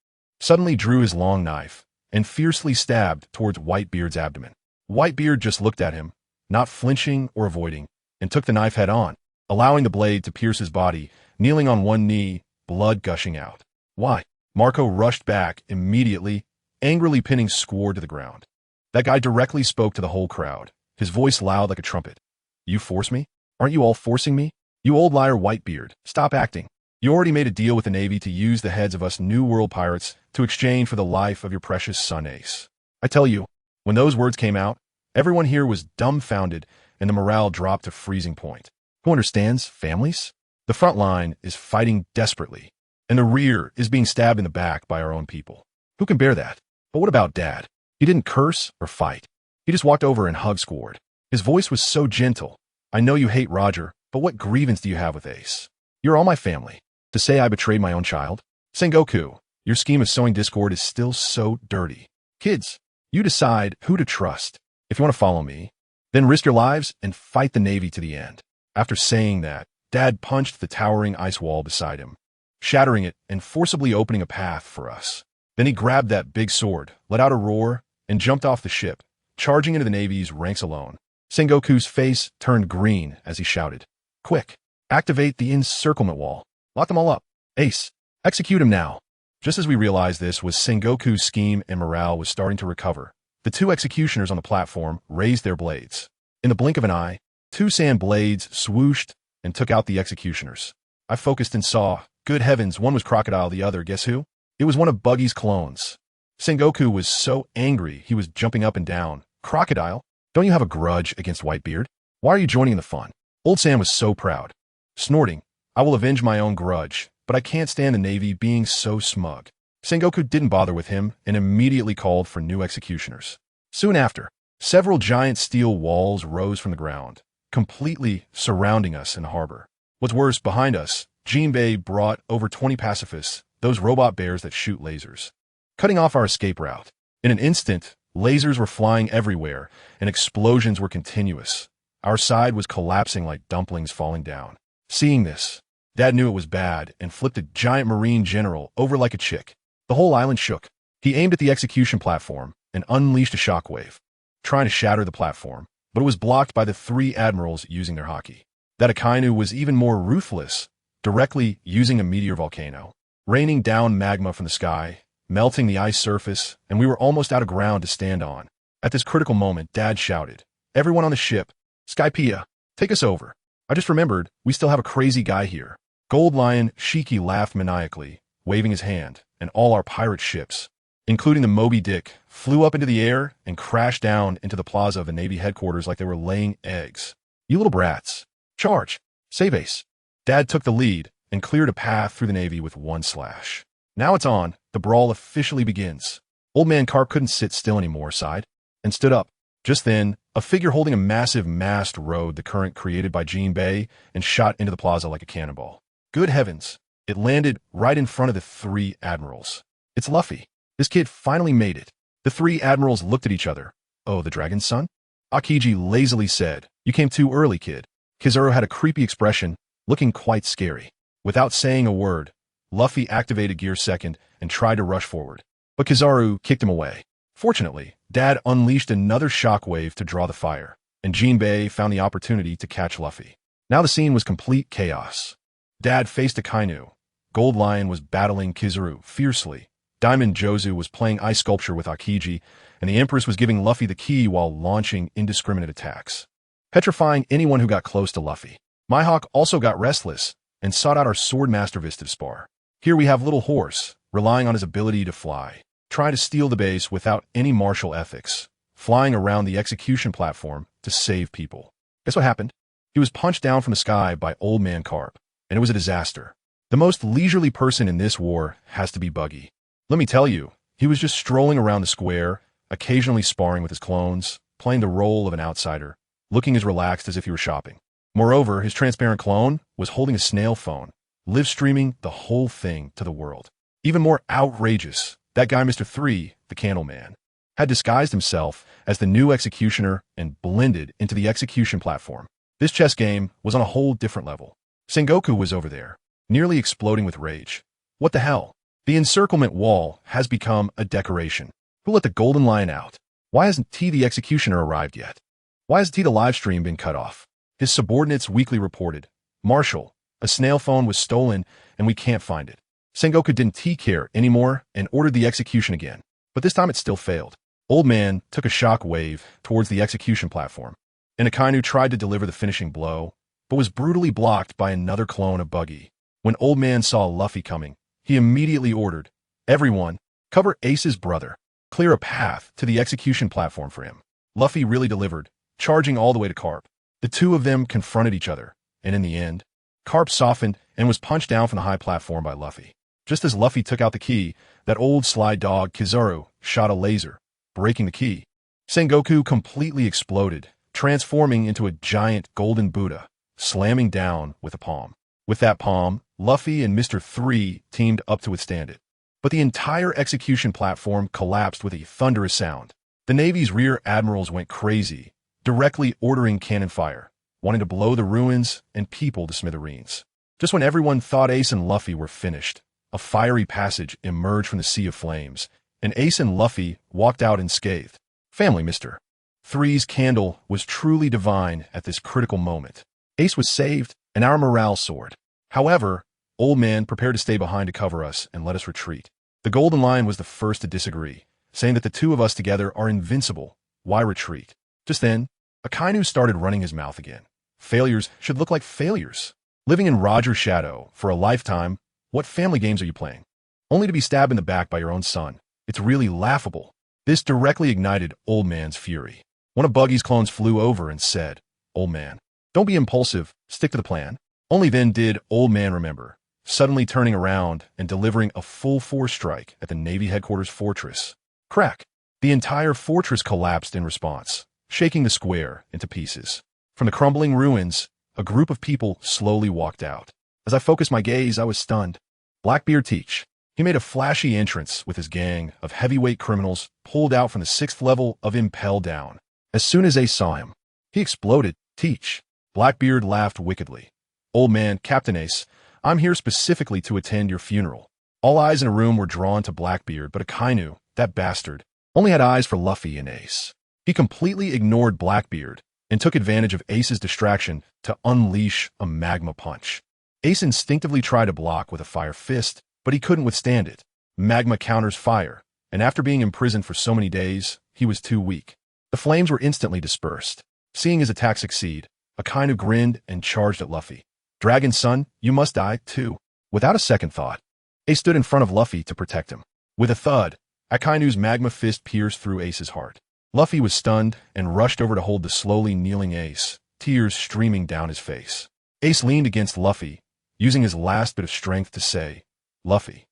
Suddenly drew his long knife and fiercely stabbed towards Whitebeard's abdomen. Whitebeard just looked at him, not flinching or avoiding, and took the knife head on, allowing the blade to pierce his body, kneeling on one knee, blood gushing out. Why? Marco rushed back immediately, angrily pinning Squard to the ground. That guy directly spoke to the whole crowd, his voice loud like a trumpet. You force me? Aren't you all forcing me? You old liar Whitebeard, stop acting. You already made a deal with the Navy to use the heads of us New World pirates to exchange for the life of your precious son Ace. I tell you, when those words came out, everyone here was dumbfounded and the morale dropped to freezing point. Who understands families? The front line is fighting desperately, and the rear is being stabbed in the back by our own people. Who can bear that? But what about Dad? He didn't curse or fight. He just walked over and hugged Squard. His voice was so gentle. I know you hate Roger, but what grievance do you have with Ace? You're all my family. To say I betrayed my own child? Sengoku, your scheme of sowing discord is still so dirty. Kids, you decide who to trust. If you want to follow me, then risk your lives and fight the Navy to the end. After saying that, Dad punched the towering ice wall beside him, shattering it and forcibly opening a path for us. Then he grabbed that big sword, let out a roar, and jumped off the ship, charging into the Navy's ranks alone. Sengoku's face turned green as he shouted, Quick, activate the encirclement wall. Lock them all up. Ace, execute him now. Just as we realized this was Sengoku's scheme and morale was starting to recover, the two executioners on the platform raised their blades. In the blink of an eye, two sand blades swooshed and took out the executioners. I focused and saw, good heavens, one was Crocodile, the other, guess who? It was one of Buggy's clones. Sengoku was so angry he was jumping up and down. Crocodile? Don't you have a grudge against Whitebeard? Why are you joining in the fun? Old Sam was so proud. Snorting, I will avenge my own grudge, but I can't stand the Navy being so smug. Sengoku didn't bother with him and immediately called for new executioners. Soon after, several giant steel walls rose from the ground, completely surrounding us in the harbor. What's worse, behind us, Jinbei brought over 20 pacifists, those robot bears that shoot lasers, cutting off our escape route. In an instant, lasers were flying everywhere and explosions were continuous. Our side was collapsing like dumplings falling down. Seeing this, Dad knew it was bad and flipped a giant marine general over like a chick. The whole island shook. He aimed at the execution platform and unleashed a shockwave, trying to shatter the platform, but it was blocked by the three admirals using their hockey. That Akainu was even more ruthless, directly using a meteor volcano, raining down magma from the sky, melting the ice surface, and we were almost out of ground to stand on. At this critical moment, Dad shouted, Everyone on the ship, Skypea, take us over. I just remembered, we still have a crazy guy here. Gold Lion Shiki laughed maniacally, waving his hand, and all our pirate ships, including the Moby Dick, flew up into the air and crashed down into the plaza of the Navy headquarters like they were laying eggs. You little brats. Charge. Save Ace. Dad took the lead and cleared a path through the Navy with one slash. Now it's on. The brawl officially begins. Old Man Carp couldn't sit still anymore, sighed, and stood up. Just then, a figure holding a massive mast rode the current created by Jinbei and shot into the plaza like a cannonball. Good heavens, it landed right in front of the three admirals. It's Luffy. This kid finally made it. The three admirals looked at each other. Oh, the dragon's son? Akiji lazily said, You came too early, kid. Kizaru had a creepy expression, looking quite scary. Without saying a word, Luffy activated Gear Second and tried to rush forward. But Kizaru kicked him away. Fortunately, Dad unleashed another shockwave to draw the fire, and Jinbei found the opportunity to catch Luffy. Now the scene was complete chaos. Dad faced Akainu. Gold Lion was battling Kizaru fiercely. Diamond Jozu was playing ice sculpture with Akiji, and the Empress was giving Luffy the key while launching indiscriminate attacks. petrifying anyone who got close to Luffy. Mihawk also got restless and sought out our Swordmaster Vist to spar. Here we have Little Horse, relying on his ability to fly, trying to steal the base without any martial ethics, flying around the execution platform to save people. Guess what happened? He was punched down from the sky by Old Man Carp, and it was a disaster. The most leisurely person in this war has to be Buggy. Let me tell you, he was just strolling around the square, occasionally sparring with his clones, playing the role of an outsider, looking as relaxed as if he were shopping. Moreover, his transparent clone was holding a snail phone, live streaming the whole thing to the world. Even more outrageous, that guy Mr. 3, the Candle Man, had disguised himself as the new executioner and blended into the execution platform. This chess game was on a whole different level. Sengoku was over there, nearly exploding with rage. What the hell? The encirclement wall has become a decoration. Who let the Golden Lion out? Why hasn't T the executioner arrived yet? Why has T the livestream been cut off? His subordinates weekly reported, Marshal, a snail phone was stolen and we can't find it. Sengoku didn't care anymore and ordered the execution again. But this time it still failed. Old Man took a shock wave towards the execution platform, and Akainu tried to deliver the finishing blow, but was brutally blocked by another clone of Buggy. When Old Man saw Luffy coming, he immediately ordered, everyone, cover Ace's brother, clear a path to the execution platform for him. Luffy really delivered, charging all the way to Carp. The two of them confronted each other, and in the end, Carp softened and was punched down from the high platform by Luffy. Just as Luffy took out the key, that old sly dog Kizaru shot a laser, breaking the key. Sengoku completely exploded, transforming into a giant golden Buddha, slamming down with a palm. With that palm, Luffy and Mr. 3 teamed up to withstand it. But the entire execution platform collapsed with a thunderous sound. The Navy's rear admirals went crazy, directly ordering cannon fire, wanting to blow the ruins and people to smithereens. Just when everyone thought Ace and Luffy were finished, a fiery passage emerged from the sea of flames, and Ace and Luffy walked out unscathed. Family, Mr. 3's candle was truly divine at this critical moment. Ace was saved, and our morale soared. However, Old Man prepared to stay behind to cover us and let us retreat. The Golden Lion was the first to disagree, saying that the two of us together are invincible. Why retreat? Just then, Akainu started running his mouth again. Failures should look like failures. Living in Roger's shadow for a lifetime, what family games are you playing? Only to be stabbed in the back by your own son. It's really laughable. This directly ignited Old Man's fury. One of Buggy's clones flew over and said, Old Man, don't be impulsive, stick to the plan. Only then did Old Man remember, suddenly turning around and delivering a full force strike at the Navy headquarters fortress. Crack! The entire fortress collapsed in response, shaking the square into pieces. From the crumbling ruins, a group of people slowly walked out. As I focused my gaze, I was stunned. Blackbeard Teach. He made a flashy entrance with his gang of heavyweight criminals pulled out from the 6th level of Impel Down. As soon as Ace saw him, he exploded. Teach. Blackbeard laughed wickedly. Old Man, Captain Ace, I'm here specifically to attend your funeral. All eyes in a room were drawn to Blackbeard, but Akainu, that bastard, only had eyes for Luffy and Ace. He completely ignored Blackbeard and took advantage of Ace's distraction to unleash a magma punch. Ace instinctively tried to block with a fire fist, but he couldn't withstand it. Magma counters fire, and after being imprisoned for so many days, he was too weak. The flames were instantly dispersed. Seeing his attack succeed, Akainu grinned and charged at Luffy. Dragon's son, you must die, too. Without a second thought, Ace stood in front of Luffy to protect him. With a thud, Akainu's magma fist pierced through Ace's heart. Luffy was stunned and rushed over to hold the slowly kneeling Ace, tears streaming down his face. Ace leaned against Luffy, using his last bit of strength to say, Luffy,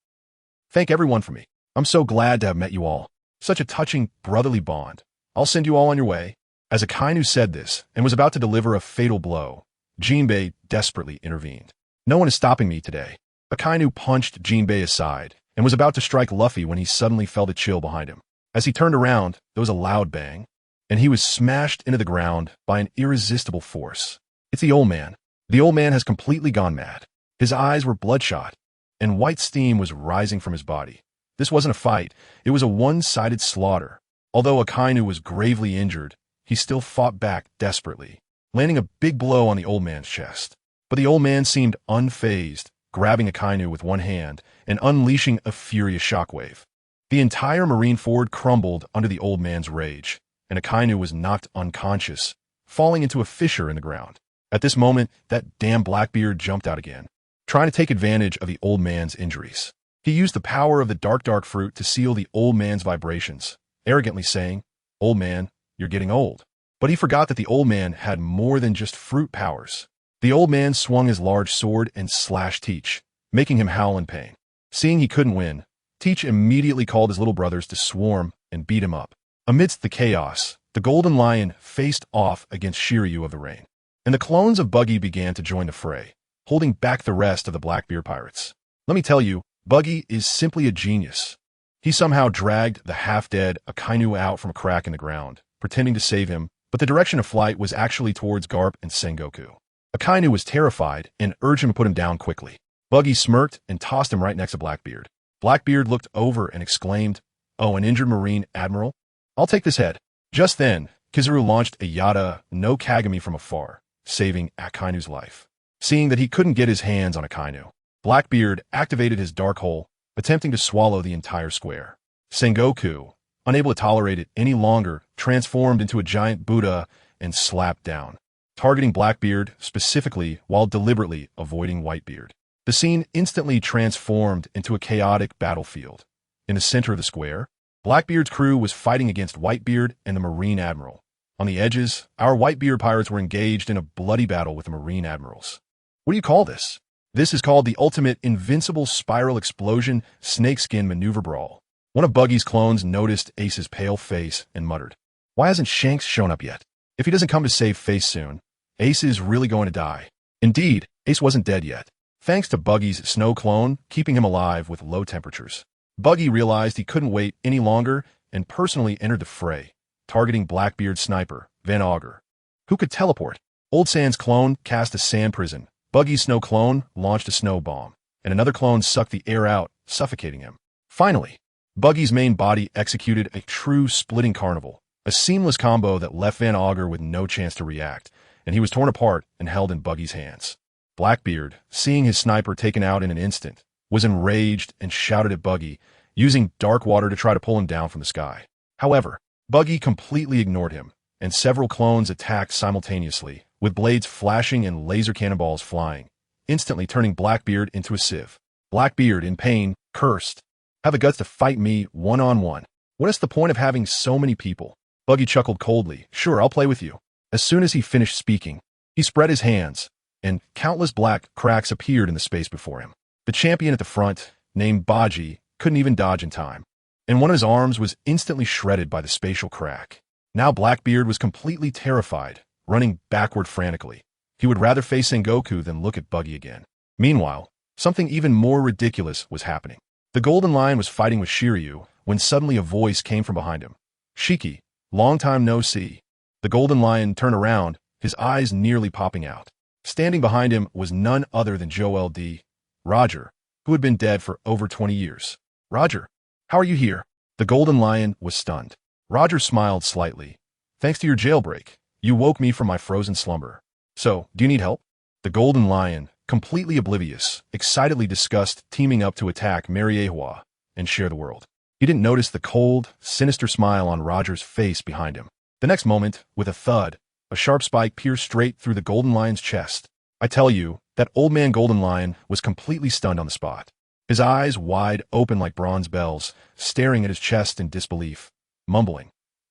thank everyone for me. I'm so glad to have met you all. Such a touching brotherly bond. I'll send you all on your way. As Akainu said this and was about to deliver a fatal blow, Jinbei desperately intervened. No one is stopping me today. Akainu punched Jinbei aside and was about to strike Luffy when he suddenly felt a chill behind him. As he turned around, there was a loud bang, and he was smashed into the ground by an irresistible force. It's the Old Man. The Old Man has completely gone mad. His eyes were bloodshot, and white steam was rising from his body. This wasn't a fight. It was a one-sided slaughter. Although Akainu was gravely injured, he still fought back desperately, landing a big blow on the Old Man's chest. But the Old Man seemed unfazed, grabbing Akainu with one hand and unleashing a furious shockwave. The entire marine fort crumbled under the Old Man's rage, and Akainu was knocked unconscious, falling into a fissure in the ground. At this moment, that damn Blackbeard jumped out again, trying to take advantage of the old man's injuries. He used the power of the dark fruit to seal the old man's vibrations, arrogantly saying, "Old man, you're getting old." But he forgot that the old man had more than just fruit powers. The old man swung his large sword and slashed Teach, making him howl in pain. Seeing he couldn't win, Teach immediately called his little brothers to swarm and beat him up. Amidst the chaos, the Golden Lion faced off against Shiryu of the Rain, and the clones of Buggy began to join the fray, holding back the rest of the Blackbeard pirates. Let me tell you, Buggy is simply a genius. He somehow dragged the half-dead Akainu out from a crack in the ground, pretending to save him, but the direction of flight was actually towards Garp and Sengoku. Akainu was terrified and urged him to put him down quickly. Buggy smirked and tossed him right next to Blackbeard. Blackbeard looked over and exclaimed, "Oh, an injured Marine Admiral? I'll take this head." Just then, Kizaru launched a Yada no Kagami from afar, saving Akainu's life. Seeing that he couldn't get his hands on Akainu, Blackbeard activated his dark hole, attempting to swallow the entire square. Sengoku, unable to tolerate it any longer, transformed into a giant Buddha and slapped down, targeting Blackbeard specifically while deliberately avoiding Whitebeard. The scene instantly transformed into a chaotic battlefield. In the center of the square, Blackbeard's crew was fighting against Whitebeard and the Marine Admiral. On the edges, our Whitebeard pirates were engaged in a bloody battle with the Marine Admirals. What do you call this? This is called the ultimate invincible spiral explosion snakeskin maneuver brawl. One of Buggy's clones noticed Ace's pale face and muttered, "Why hasn't Shanks shown up yet? If he doesn't come to save Face soon, Ace is really going to die." Indeed, Ace wasn't dead yet, thanks to Buggy's snow clone keeping him alive with low temperatures. Buggy realized he couldn't wait any longer and personally entered the fray, targeting Blackbeard's sniper, Van Augur, who could teleport. Old Sand's clone cast a sand prison. Buggy's snow clone launched a snow bomb, and another clone sucked the air out, suffocating him. Finally, Buggy's main body executed a true splitting carnival, a seamless combo that left Van Augur with no chance to react, and he was torn apart and held in Buggy's hands. Blackbeard, seeing his sniper taken out in an instant, was enraged and shouted at Buggy, using dark water to try to pull him down from the sky. However, Buggy completely ignored him, and several clones attacked simultaneously, with blades flashing and laser cannonballs flying, instantly turning Blackbeard into a sieve. Blackbeard, in pain, cursed, "Have the guts to fight me one-on-one. What is the point of having so many people?" Buggy chuckled coldly, "Sure, I'll play with you." As soon as he finished speaking, he spread his hands, and countless black cracks appeared in the space before him. The champion at the front, named Buggy, couldn't even dodge in time, and one of his arms was instantly shredded by the spatial crack. Now Blackbeard was completely terrified, running backward frantically. He would rather face Sengoku than look at Buggy again. Meanwhile, something even more ridiculous was happening. The Golden Lion was fighting with Shiryu when suddenly a voice came from behind him. "Shiki, long time no see." The Golden Lion turned around, his eyes nearly popping out. Standing behind him was none other than Joel D. Roger, who had been dead for over 20 years. "Roger, how are you here?" The Golden Lion was stunned. Roger smiled slightly. "Thanks to your jailbreak, you woke me from my frozen slumber. So, do you need help?" The Golden Lion, completely oblivious, excitedly discussed teaming up to attack Mariehua and share the world. He didn't notice the cold, sinister smile on Roger's face behind him. The next moment, with a thud, a sharp spike pierced straight through the Golden Lion's chest. I tell you, that old man Golden Lion was completely stunned on the spot. His eyes wide open like bronze bells, staring at his chest in disbelief, mumbling,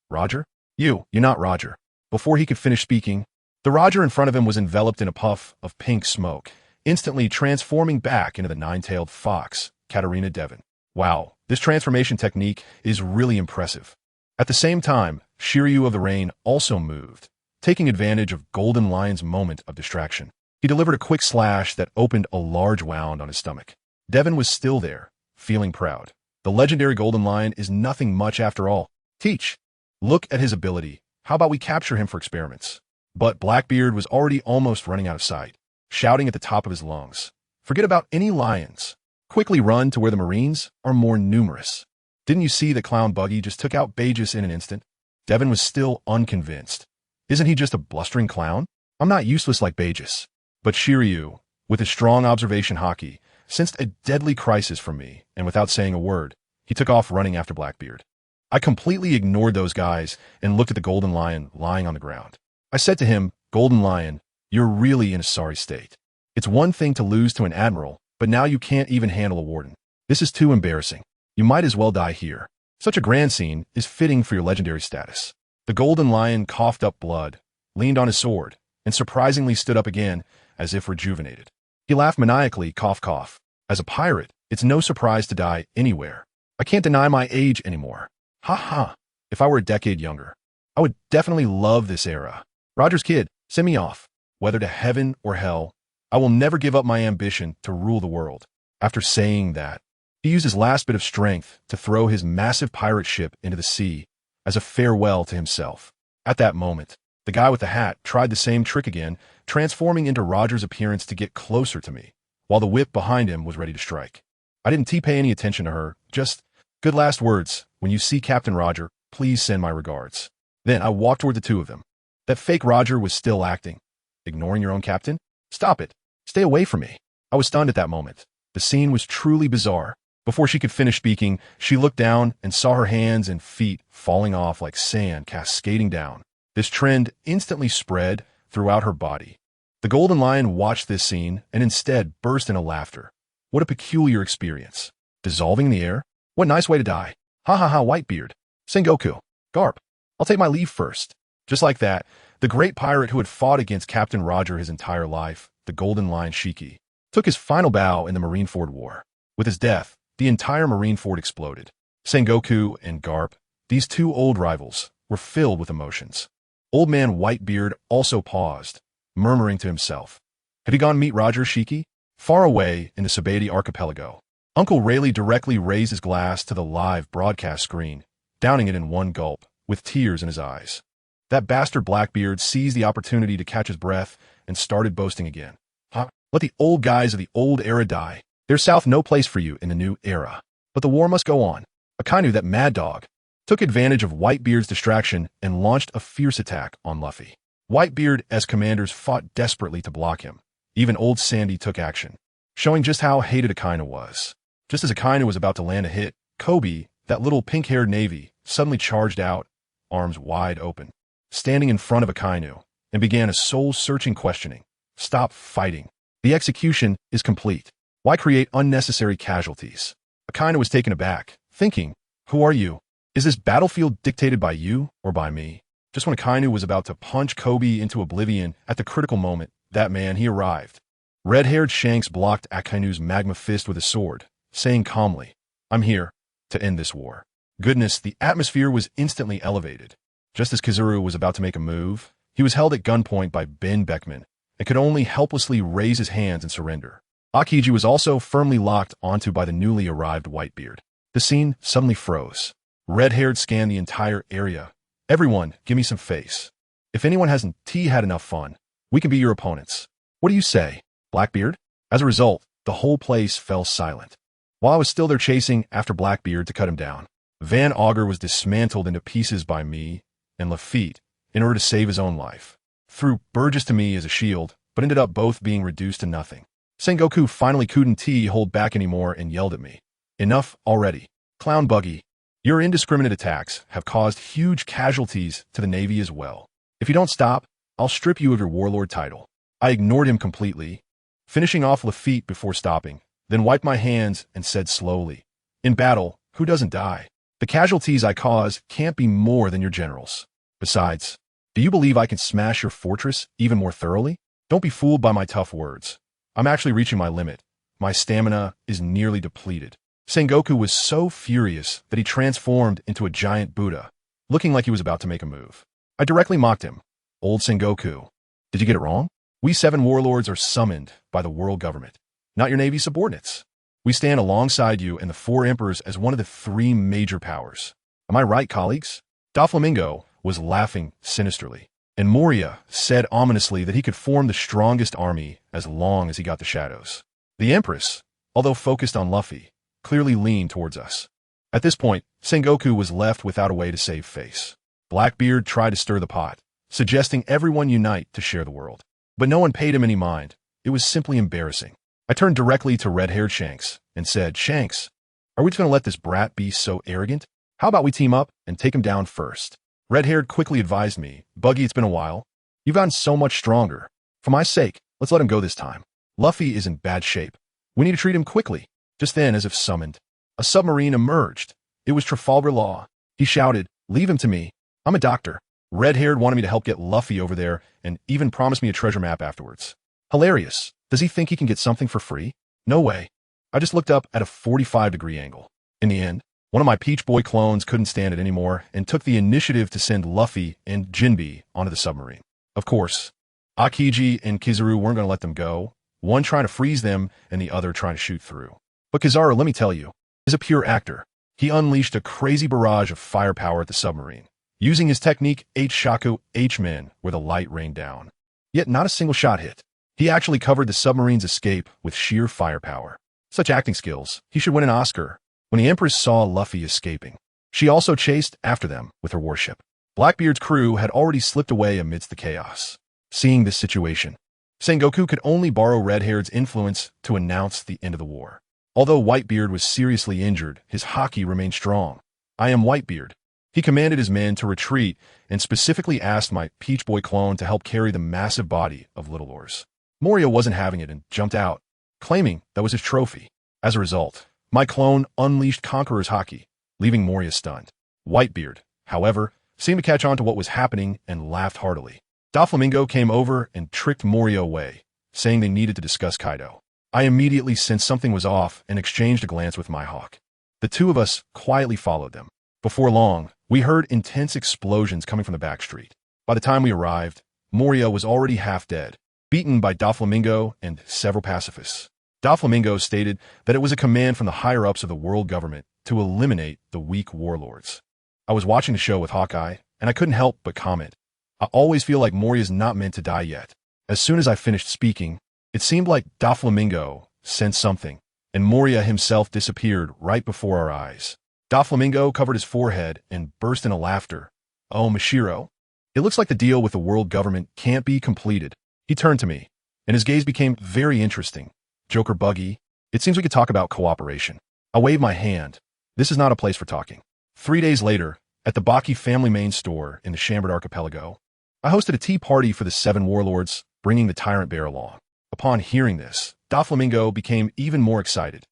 "Roger? You're not Roger." Before he could finish speaking, the Roger in front of him was enveloped in a puff of pink smoke, instantly transforming back into the nine-tailed fox, Katarina Devon. Wow, this transformation technique is really impressive. At the same time, Shiryu of the Rain also moved, taking advantage of Golden Lion's moment of distraction. He delivered a quick slash that opened a large wound on his stomach. Devon was still there, feeling proud. The legendary Golden Lion is nothing much after all. Teach. Look at his ability. How about we capture him for experiments? But Blackbeard was already almost running out of sight, shouting at the top of his lungs, "Forget about any lions. Quickly run to where the Marines are more numerous." Didn't you see that Clown Buggy just took out Bagus in an instant? Devon was still unconvinced. Isn't he just a blustering clown? I'm not useless like Bagus. But Shiryu, with his strong observation haki, sensed a deadly crisis from me, and without saying a word, he took off running after Blackbeard. I completely ignored those guys and looked at the Golden Lion lying on the ground. I said to him, Golden Lion, you're really in a sorry state. It's one thing to lose to an admiral, but now you can't even handle a warden. This is too embarrassing. You might as well die here. Such a grand scene is fitting for your legendary status. The Golden Lion coughed up blood, leaned on his sword, and surprisingly stood up again, as if rejuvenated. He laughed maniacally, cough cough. As a pirate, it's no surprise to die anywhere. I can't deny my age anymore. Ha ha. If I were a decade younger, I would definitely love this era. Roger's kid, send me off. Whether to heaven or hell, I will never give up my ambition to rule the world. After saying that, he used his last bit of strength to throw his massive pirate ship into the sea as a farewell to himself. At that moment, the guy with the hat tried the same trick again, transforming into Roger's appearance to get closer to me, while the whip behind him was ready to strike. I didn't pay any attention to her, just, good last words, when you see Captain Roger, please send my regards. Then I walked toward the two of them. That fake Roger was still acting. Ignoring your own captain? Stop it. Stay away from me. I was stunned at that moment. The scene was truly bizarre. Before she could finish speaking, she looked down and saw her hands and feet falling off like sand cascading down. This trend instantly spread throughout her body. The Golden Lion watched this scene and instead burst into laughter. What a peculiar experience. Dissolving in the air? What nice way to die. Ha ha ha, Whitebeard. Sengoku. Garp. I'll take my leave first. Just like that, the great pirate who had fought against Captain Roger his entire life, the Golden Lion Shiki, took his final bow in the Marineford War. With his death, the entire Marineford exploded. Sengoku and Garp, these two old rivals, were filled with emotions. Old man Whitebeard also paused, murmuring to himself. Had he gone meet Roger Shiki? Far away in the Sabati archipelago, Uncle Rayleigh directly raised his glass to the live broadcast screen, downing it in one gulp, with tears in his eyes. That bastard Blackbeard seized the opportunity to catch his breath and started boasting again. Huh? Let the old guys of the old era die. There's south no place for you in the new era. But the war must go on. Akainu, that mad dog, took advantage of Whitebeard's distraction and launched a fierce attack on Luffy. Whitebeard as commanders fought desperately to block him. Even old Sandy took action, showing just how hated Akainu was. Just as Akainu was about to land a hit, Kobe, that little pink-haired navy, suddenly charged out, arms wide open, standing in front of Akainu, and began a soul-searching questioning. Stop fighting. The execution is complete. Why create unnecessary casualties? Akainu was taken aback, thinking, who are you? Is this battlefield dictated by you or by me? Just when Akainu was about to punch Kobe into oblivion at the critical moment, that man, he arrived. Red-haired Shanks blocked Akainu's magma fist with a sword, saying calmly, I'm here to end this war. Goodness, the atmosphere was instantly elevated. Just as Kizuru was about to make a move, he was held at gunpoint by Ben Beckman and could only helplessly raise his hands and surrender. Akiji was also firmly locked onto by the newly arrived Whitebeard. The scene suddenly froze. Red-haired scanned the entire area. Everyone, give me some face. If anyone hasn't had enough fun, we can be your opponents. What do you say, Blackbeard? As a result, the whole place fell silent. While I was still there chasing after Blackbeard to cut him down, Van Augur was dismantled into pieces by me and Lafitte in order to save his own life. Threw Burgess to me as a shield, but ended up both being reduced to nothing. Sengoku finally couldn't hold back anymore and yelled at me. Enough already. Clown Buggy, your indiscriminate attacks have caused huge casualties to the Navy as well. If you don't stop, I'll strip you of your Warlord title. I ignored him completely, finishing off Lafitte before stopping, then wiped my hands and said slowly, in battle, who doesn't die? The casualties I cause can't be more than your generals. Besides, do you believe I can smash your fortress even more thoroughly? Don't be fooled by my tough words. I'm actually reaching my limit. My stamina is nearly depleted. Sengoku was so furious that he transformed into a giant Buddha, looking like he was about to make a move. I directly mocked him. Old Sengoku, did you get it wrong? We 7 warlords are summoned by the world government, not your Navy subordinates. We stand alongside you and the 4 emperors as one of the 3 major powers. Am I right, colleagues? Doflamingo was laughing sinisterly, and Moria said ominously that he could form the strongest army as long as he got the shadows. The Empress, although focused on Luffy, clearly leaned towards us. At this point, Sengoku was left without a way to save face. Blackbeard tried to stir the pot, suggesting everyone unite to share the world. But no one paid him any mind. It was simply embarrassing. I turned directly to red-haired Shanks and said, Shanks, are we just going to let this brat be so arrogant? How about we team up and take him down first? Red-haired quickly advised me, Buggy, it's been a while. You've gotten so much stronger. For my sake, let's let him go this time. Luffy is in bad shape. We need to treat him quickly. Just then, as if summoned, a submarine emerged. It was Trafalgar Law. He shouted, "Leave him to me. I'm a doctor." Red-haired wanted me to help get Luffy over there and even promised me a treasure map afterwards. Hilarious. Does he think he can get something for free? No way. I just looked up at a 45-degree angle. In the end, one of my Peach Boy clones couldn't stand it anymore and took the initiative to send Luffy and Jinbe onto the submarine. Of course, Akiji and Kizaru weren't going to let them go, one trying to freeze them and the other trying to shoot through. But Kizaru, let me tell you, is a pure actor. He unleashed a crazy barrage of firepower at the submarine, using his technique H-Shaku H-Men where the light rained down. Yet not a single shot hit. He actually covered the submarine's escape with sheer firepower. Such acting skills, he should win an Oscar. When the Empress saw Luffy escaping, she also chased after them with her warship. Blackbeard's crew had already slipped away amidst the chaos. Seeing this situation, Sengoku could only borrow Redhaired's influence to announce the end of the war. Although Whitebeard was seriously injured, his haki remained strong. "I am Whitebeard." He commanded his men to retreat and specifically asked my Peach Boy clone to help carry the massive body of Little Oars. Moria wasn't having it and jumped out, claiming that was his trophy. As a result, my clone unleashed Conqueror's haki, leaving Moria stunned. Whitebeard, however, seemed to catch on to what was happening and laughed heartily. Doflamingo came over and tricked Moria away, saying they needed to discuss Kaido. I immediately sensed something was off and exchanged a glance with my hawk. The two of us quietly followed them. Before long, we heard intense explosions coming from the back street. By the time we arrived, Moria was already half dead, beaten by Doflamingo and several pacifists. Doflamingo stated that it was a command from the higher-ups of the world government to eliminate the weak warlords. I was watching the show with Hawkeye, and I couldn't help but comment. I always feel like Moria's not meant to die yet. As soon as I finished speaking, it seemed like Doflamingo sensed something, and Moria himself disappeared right before our eyes. Doflamingo covered his forehead and burst into laughter. "Oh, Mashiro, it looks like the deal with the world government can't be completed." He turned to me, and his gaze became very interesting. "Joker Buggy, it seems we could talk about cooperation." I waved my hand. This is not a place for talking. 3 days later, at the Baki family main store in the Chambord Archipelago, I hosted a tea party for the 7 warlords, bringing the Tyrant Bear along. Upon hearing this, Doflamingo became even more excited.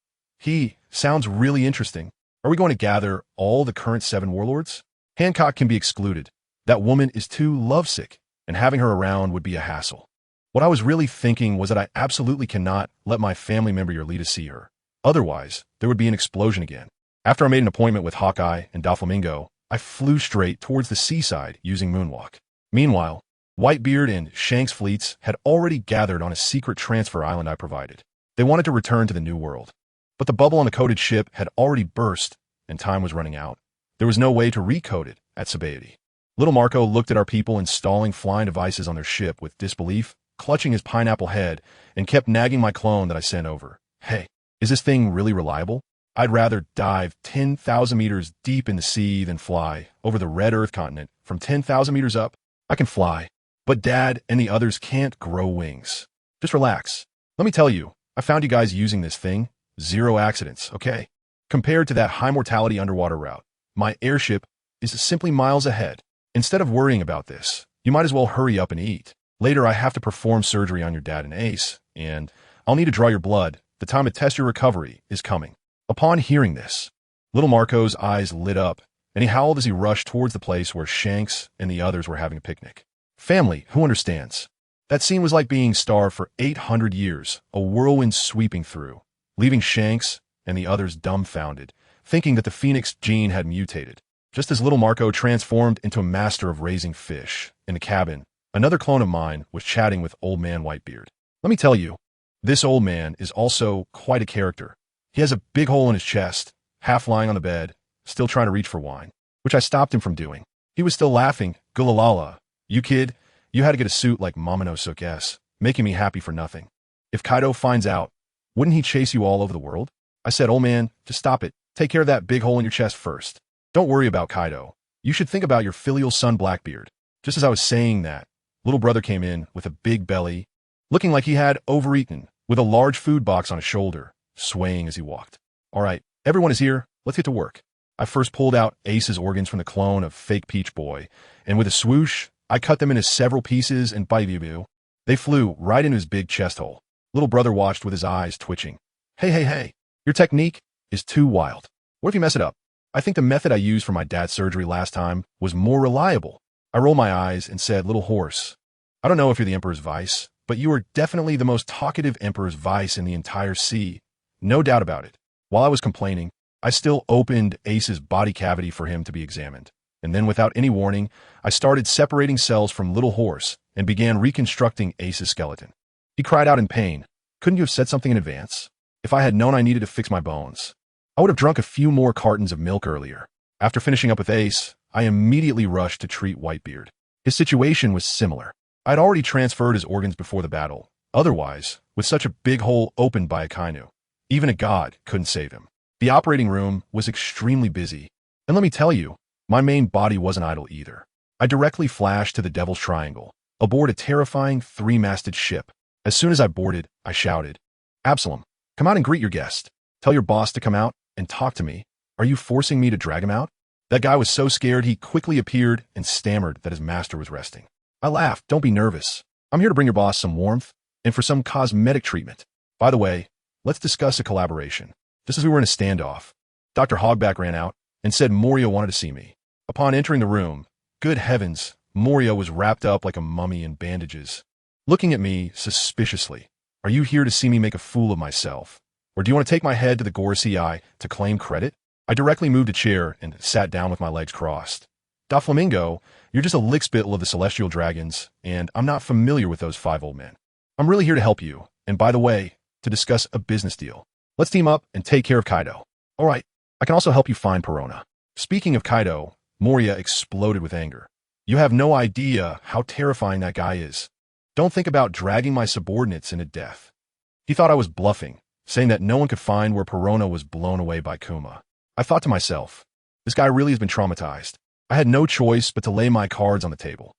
"Sounds really interesting. Are we going to gather all the current 7 warlords? Hancock can be excluded. That woman is too lovesick, and having her around would be a hassle." What I was really thinking was that I absolutely cannot let my family member Yorlita see her. Otherwise, there would be an explosion again. After I made an appointment with Hawkeye and Doflamingo, I flew straight towards the seaside using Moonwalk. Meanwhile, Whitebeard and Shanks' fleets had already gathered on a secret transfer island I provided. They wanted to return to the New World. But the bubble on the coded ship had already burst, and time was running out. There was no way to recode it at Sabaody. Little Marco looked at our people installing flying devices on their ship with disbelief, clutching his pineapple head, and kept nagging my clone that I sent over. "Hey, is this thing really reliable? I'd rather dive 10,000 meters deep in the sea than fly over the red Earth continent from 10,000 meters up. I can fly, but Dad and the others can't grow wings." "Just relax. Let me tell you, I found you guys using this thing. 0 accidents, okay? Compared to that high-mortality underwater route, my airship is simply miles ahead. Instead of worrying about this, you might as well hurry up and eat. Later, I have to perform surgery on your dad and Ace, and I'll need to draw your blood. The time to test your recovery is coming." Upon hearing this, little Marco's eyes lit up, and he howled as he rushed towards the place where Shanks and the others were having a picnic. Family, who understands? That scene was like being starved for 800 years, a whirlwind sweeping through, leaving Shanks and the others dumbfounded, thinking that the Phoenix gene had mutated. Just as little Marco transformed into a master of raising fish, in the cabin, another clone of mine was chatting with Old Man Whitebeard. Let me tell you, this old man is also quite a character. He has a big hole in his chest, half lying on the bed, still trying to reach for wine, which I stopped him from doing. He was still laughing. "Gulalala, you kid, you had to get a suit like Mamano Sook S, making me happy for nothing. If Kaido finds out, wouldn't he chase you all over the world?" I said, "Old man, just stop it. Take care of that big hole in your chest first. Don't worry about Kaido. You should think about your filial son Blackbeard." Just as I was saying that, little brother came in with a big belly, looking like he had overeaten, with a large food box on his shoulder, swaying as he walked. "All right, everyone is here. Let's get to work." I first pulled out Ace's organs from the clone of fake Peach Boy, and with a swoosh, I cut them into several pieces and BuggyBeats. They flew right into his big chest hole. Little brother watched with his eyes twitching. Hey, your technique is too wild. What if you mess it up? I think the method I used for my dad's surgery last time was more reliable. I rolled my eyes and said, little horse, I don't know if you're the Emperor's vice, but you are definitely the most talkative Emperor's vice in the entire sea. No doubt about it. While I was complaining, I still opened Ace's body cavity for him to be examined. And then without any warning, I started separating cells from Little Horse and began reconstructing Ace's skeleton. He cried out in pain. Couldn't you have said something in advance? If I had known I needed to fix my bones, I would have drunk a few more cartons of milk earlier. After finishing up with Ace, I immediately rushed to treat Whitebeard. His situation was similar. I had already transferred his organs before the battle. Otherwise, with such a big hole opened by a Kainu, even a god couldn't save him. The operating room was extremely busy. And let me tell you, my main body wasn't idle either. I directly flashed to the Devil's Triangle, aboard a terrifying three-masted ship. As soon as I boarded, I shouted, Absalom, come out and greet your guest. Tell your boss to come out and talk to me. Are you forcing me to drag him out? That guy was so scared he quickly appeared and stammered that his master was resting. I laughed. Don't be nervous. I'm here to bring your boss some warmth and for some cosmetic treatment. By the way, let's discuss a collaboration. Just as we were in a standoff, Dr. Hogback ran out and said Moria wanted to see me. Upon entering the room, good heavens, Moria was wrapped up like a mummy in bandages, looking at me suspiciously. Are you here to see me make a fool of myself? Or do you want to take my head to the Gorsi Eye to claim credit? I directly moved a chair and sat down with my legs crossed. Doflamingo, you're just a lickspittle of the celestial dragons, and I'm not familiar with those 5 old men. I'm really here to help you, and by the way, to discuss a business deal. Let's team up and take care of Kaido. All right, I can also help you find Perona. Speaking of Kaido, Moria exploded with anger. You have no idea how terrifying that guy is. Don't think about dragging my subordinates into death. He thought I was bluffing, saying that no one could find where Perona was blown away by Kuma. I thought to myself, this guy really has been traumatized. I had no choice but to lay my cards on the table.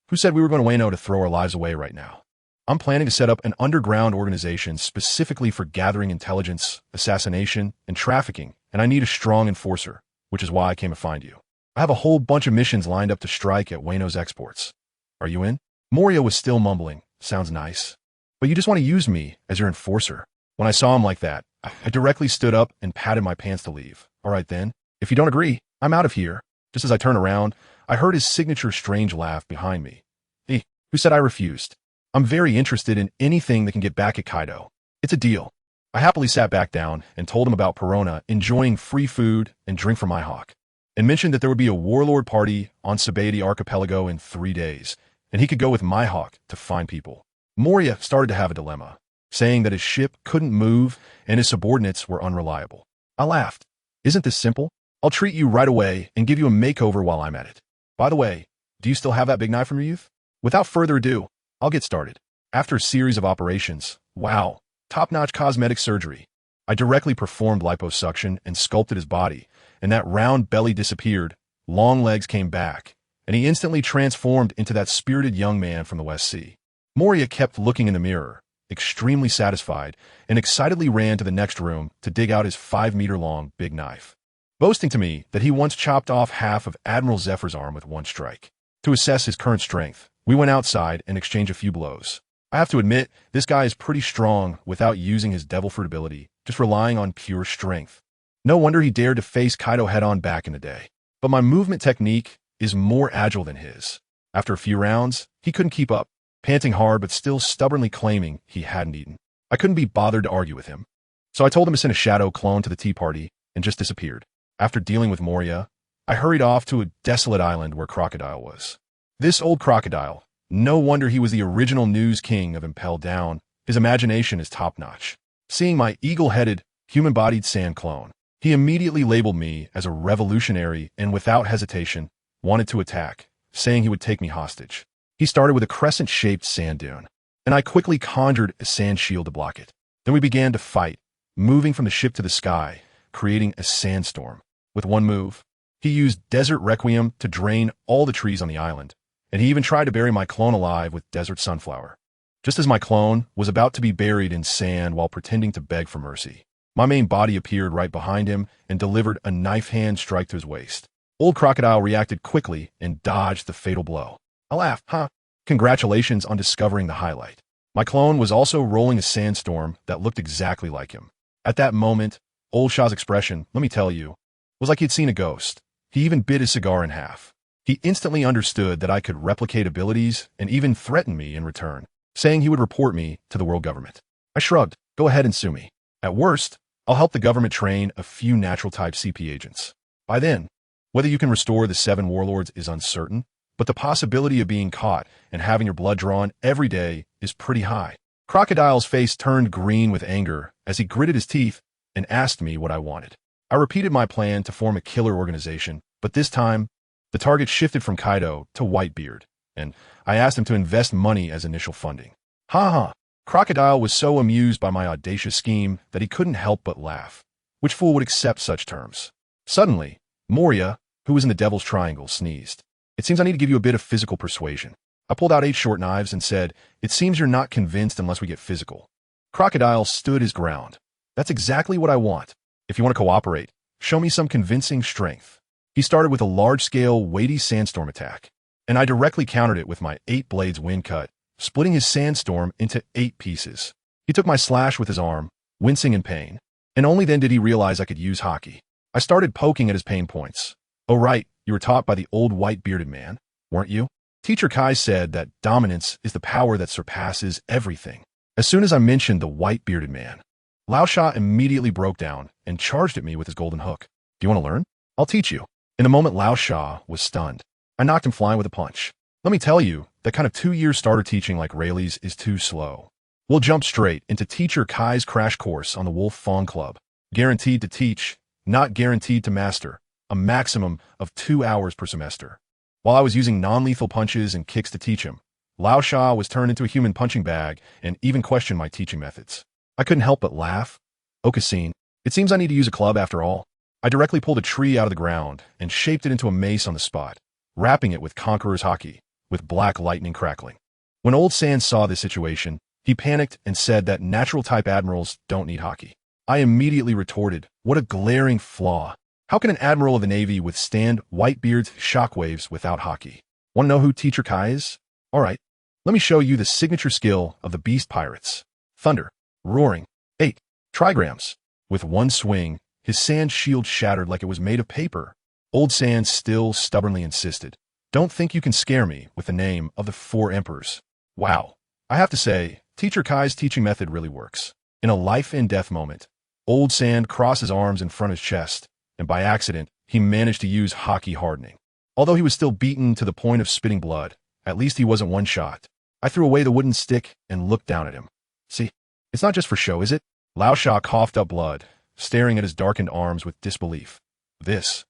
Who said we were going to Wano to throw our lives away right now? I'm planning to set up an underground organization specifically for gathering intelligence, assassination, and trafficking, and I need a strong enforcer, which is why I came to find you. I have a whole bunch of missions lined up to strike at Wano's exports. Are you in? Moria was still mumbling. Sounds nice. But you just want to use me as your enforcer. When I saw him like that, I directly stood up and patted my pants to leave. All right then, if you don't agree, I'm out of here. Just as I turned around, I heard his signature strange laugh behind me. He, who said I refused? I'm very interested in anything that can get back at Kaido. It's a deal. I happily sat back down and told him about Perona enjoying free food and drink from my hawk, and mentioned that there would be a warlord party on Sabaody Archipelago in 3 days, and he could go with my hawk to find people. Moria started to have a dilemma, saying that his ship couldn't move and his subordinates were unreliable. I laughed. Isn't this simple? I'll treat you right away and give you a makeover while I'm at it. By the way, do you still have that big knife from your youth? Without further ado, I'll get started. After a series of operations, wow, top-notch cosmetic surgery, I directly performed liposuction and sculpted his body, and that round belly disappeared, long legs came back, and he instantly transformed into that spirited young man from the West Sea. Moria kept looking in the mirror, extremely satisfied, and excitedly ran to the next room to dig out his 5-meter-long big knife, boasting to me that he once chopped off half of Admiral Zephyr's arm with one strike. To assess his current strength, we went outside and exchanged a few blows. I have to admit, this guy is pretty strong without using his devil fruit ability, just relying on pure strength. No wonder he dared to face Kaido head-on back in the day. But my movement technique is more agile than his. After a few rounds, he couldn't keep up, panting hard but still stubbornly claiming he hadn't eaten. I couldn't be bothered to argue with him. So I told him to send a shadow clone to the tea party and just disappeared. After dealing with Moria, I hurried off to a desolate island where Crocodile was. This old Crocodile, no wonder he was the original news king of Impel Down. His imagination is top-notch. Seeing my eagle-headed, human-bodied sand clone, he immediately labeled me as a revolutionary and without hesitation wanted to attack, saying he would take me hostage. He started with a crescent-shaped sand dune, and I quickly conjured a sand shield to block it. Then we began to fight, moving from the ship to the sky, creating a sandstorm. With one move, he used Desert Requiem to drain all the trees on the island, and he even tried to bury my clone alive with Desert Sunflower. Just as my clone was about to be buried in sand while pretending to beg for mercy, my main body appeared right behind him and delivered a knife hand strike to his waist. Old Crocodile reacted quickly and dodged the fatal blow. I laughed, huh? Congratulations on discovering the highlight. My clone was also rolling a sandstorm that looked exactly like him. At that moment, Old Shah's expression, let me tell you, was like he'd seen a ghost. He even bit his cigar in half. He instantly understood that I could replicate abilities and even threaten me in return, saying he would report me to the world government. I shrugged. Go ahead and sue me. At worst, I'll help the government train a few natural-type CP agents. By then, whether you can restore the 7 warlords is uncertain, but the possibility of being caught and having your blood drawn every day is pretty high. Crocodile's face turned green with anger as he gritted his teeth and asked me what I wanted. I repeated my plan to form a killer organization, but this time, the target shifted from Kaido to Whitebeard, and I asked him to invest money as initial funding. Ha ha! Crocodile was so amused by my audacious scheme that he couldn't help but laugh. Which fool would accept such terms? Suddenly, Moria, who was in the Devil's Triangle, sneezed. It seems I need to give you a bit of physical persuasion. I pulled out 8 short knives and said, it seems you're not convinced unless we get physical. Crocodile stood his ground. That's exactly what I want. If you want to cooperate, show me some convincing strength. He started with a large-scale, weighty sandstorm attack, and I directly countered it with my 8 blades wind cut, splitting his sandstorm into 8 pieces. He took my slash with his arm, wincing in pain, and only then did he realize I could use hockey. I started poking at his pain points. Oh right, you were taught by the old white-bearded man, weren't you? Teacher Kai said that dominance is the power that surpasses everything. As soon as I mentioned the white-bearded man, Lao Sha immediately broke down and charged at me with his golden hook. Do you want to learn? I'll teach you. In the moment, Lao Sha was stunned. I knocked him flying with a punch. Let me tell you, that kind of 2-year starter teaching like Rayleigh's is too slow. We'll jump straight into Teacher Kai's crash course on the Wolf Fong Club. Guaranteed to teach, not guaranteed to master. A maximum of 2 hours per semester. While I was using non-lethal punches and kicks to teach him, Lao Sha was turned into a human punching bag and even questioned my teaching methods. I couldn't help but laugh. Okasine, it seems I need to use a club after all. I directly pulled a tree out of the ground and shaped it into a mace on the spot, wrapping it with Conqueror's Haki, with black lightning crackling. When Old Sans saw this situation, he panicked and said that natural-type admirals don't need Haki. I immediately retorted, what a glaring flaw. How can an admiral of the Navy withstand Whitebeard's shockwaves without Haki? Want to know who Teacher Kai is? Alright, let me show you the signature skill of the Beast Pirates. Thunder, roaring, 8 trigrams. With one swing, his sand shield shattered like it was made of paper. Old Sans still stubbornly insisted. Don't think you can scare me with the name of the 4 emperors. Wow, I have to say, Teacher Kai's teaching method really works. In a life-and-death moment, Old Sand crossed his arms in front of his chest, and by accident, he managed to use Haki hardening. Although he was still beaten to the point of spitting blood, at least he wasn't one-shot. I threw away the wooden stick and looked down at him. See, it's not just for show, is it? Lao Sha coughed up blood, staring at his darkened arms with disbelief. Is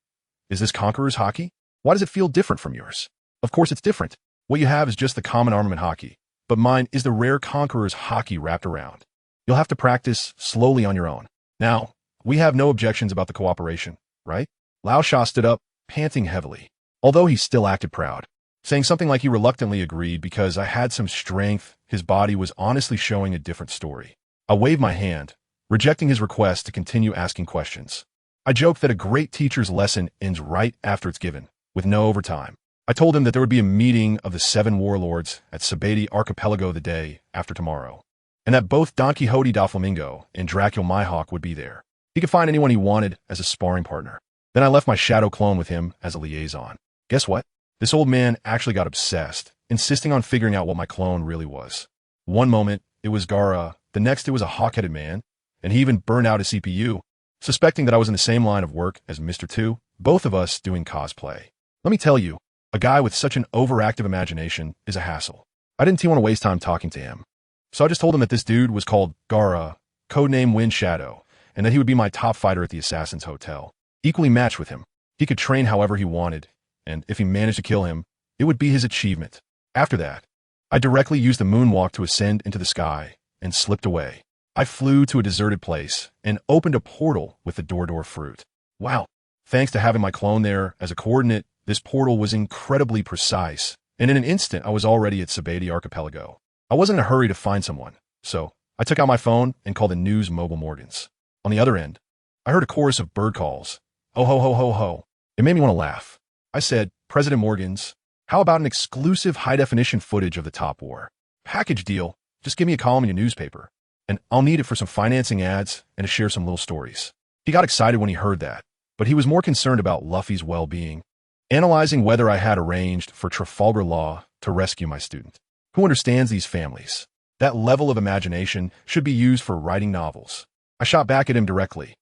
this Conqueror's Haki? Why does it feel different from yours? Of course it's different. What you have is just the common armament Haki, but mine is the rare Conqueror's Haki wrapped around. You'll have to practice slowly on your own. Now, we have no objections about the cooperation, right? Lao Sha stood up, panting heavily, although he still acted proud, saying something like he reluctantly agreed because I had some strength. His body was honestly showing a different story. I waved my hand, rejecting his request to continue asking questions. I joked that a great teacher's lesson ends right after it's given, with no overtime. I told him that there would be a meeting of the 7 warlords at Sabeti Archipelago the day after tomorrow, and that both Don Quixote da Flamingo and Dracula Mihawk would be there. He could find anyone he wanted as a sparring partner. Then I left my shadow clone with him as a liaison. Guess what? This old man actually got obsessed, insisting on figuring out what my clone really was. One moment, it was Gaara, the next it was a hawk-headed man, and he even burned out his CPU, suspecting that I was in the same line of work as Mr. 2, both of us doing cosplay. Let me tell you, a guy with such an overactive imagination is a hassle. I didn't want to waste time talking to him, so I just told him that this dude was called Gaara, codename Wind Shadow, and that he would be my top fighter at the Assassin's Hotel. Equally matched with him. He could train however he wanted, and if he managed to kill him, it would be his achievement. After that, I directly used the moonwalk to ascend into the sky and slipped away. I flew to a deserted place and opened a portal with the door fruit. Wow. Thanks to having my clone there as a coordinate, this portal was incredibly precise, and in an instant I was already at Sabeti Archipelago. I wasn't in a hurry to find someone, so I took out my phone and called the News Mobile Morgans. On the other end, I heard a chorus of bird calls. Oh ho ho ho ho. It made me want to laugh. I said, President Morgans, How about an exclusive high-definition footage of the top war? Package deal. Just give me a column in your newspaper, and I'll need it for some financing ads and to share some little stories. He got excited when he heard that, but he was more concerned about Luffy's well-being, analyzing whether I had arranged for Trafalgar Law to rescue my student. Who understands these families? That level of imagination should be used for writing novels. I shot back at him directly.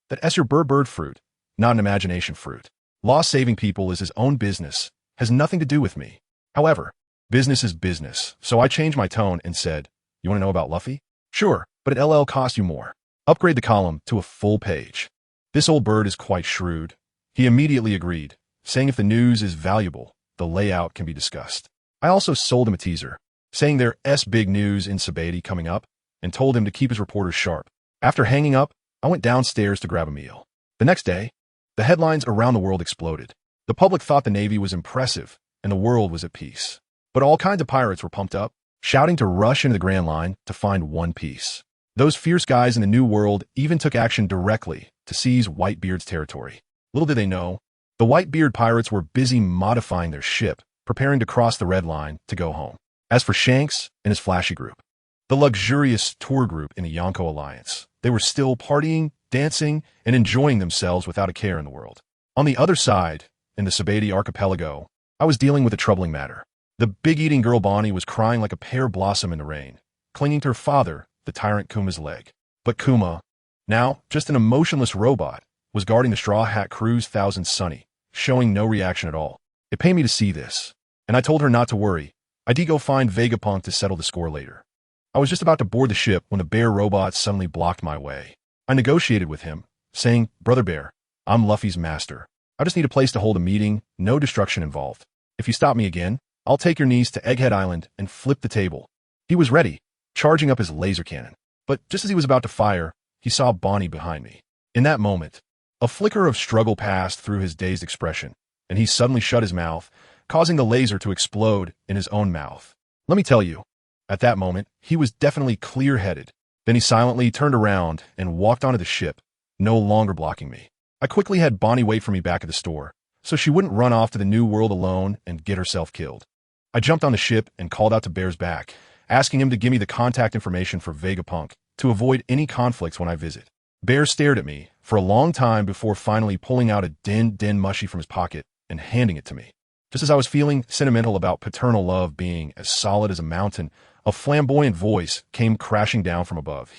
That's your bird fruit, not an imagination fruit. Law saving people is his own business, has nothing to do with me. However, business is business, so I changed my tone and said, you want to know about Luffy? Sure, but it'll cost you more. Upgrade the column to a full page. This old bird is quite shrewd. He immediately agreed, saying if the news is valuable, the layout can be discussed. I also sold him a teaser, saying there's big news in Sabati coming up, and told him to keep his reporters sharp. After hanging up, I went downstairs to grab a meal. The next day, the headlines around the world exploded. The public thought the Navy was impressive, and the world was at peace. But all kinds of pirates were pumped up, shouting to rush into the Grand Line to find one piece. Those fierce guys in the New World even took action directly to seize Whitebeard's territory. Little did they know, the Whitebeard pirates were busy modifying their ship, preparing to cross the Red Line to go home. As for Shanks and his flashy group, the luxurious tour group in the Yonko Alliance, they were still partying, dancing, and enjoying themselves without a care in the world. On the other side, in the Sabati archipelago, I was dealing with a troubling matter. The big-eating girl Bonnie was crying like a pear blossom in the rain, clinging to her father, the tyrant Kuma's leg. But Kuma, now just an emotionless robot, was guarding the Straw Hat Crew's Thousand Sunny, showing no reaction at all. It pained me to see this, and I told her not to worry. I'd go find Vegapunk to settle the score later. I was just about to board the ship when the bear robot suddenly blocked my way. I negotiated with him, saying, Brother Bear, I'm Luffy's master. I just need a place to hold a meeting, no destruction involved. If you stop me again, I'll take your niece to Egghead Island and flip the table. He was ready, charging up his laser cannon. But just as he was about to fire, he saw Bonnie behind me. In that moment, a flicker of struggle passed through his dazed expression, and he suddenly shut his mouth, causing the laser to explode in his own mouth. Let me tell you, at that moment, he was definitely clear-headed. Then he silently turned around and walked onto the ship, no longer blocking me. I quickly had Bonnie wait for me back at the store, so she wouldn't run off to the New World alone and get herself killed. I jumped on the ship and called out to Bear's back, asking him to give me the contact information for Vegapunk to avoid any conflicts when I visit. Bear stared at me for a long time before finally pulling out a din mushy from his pocket and handing it to me. Just as I was feeling sentimental about paternal love being as solid as a mountain, a flamboyant voice came crashing down from above.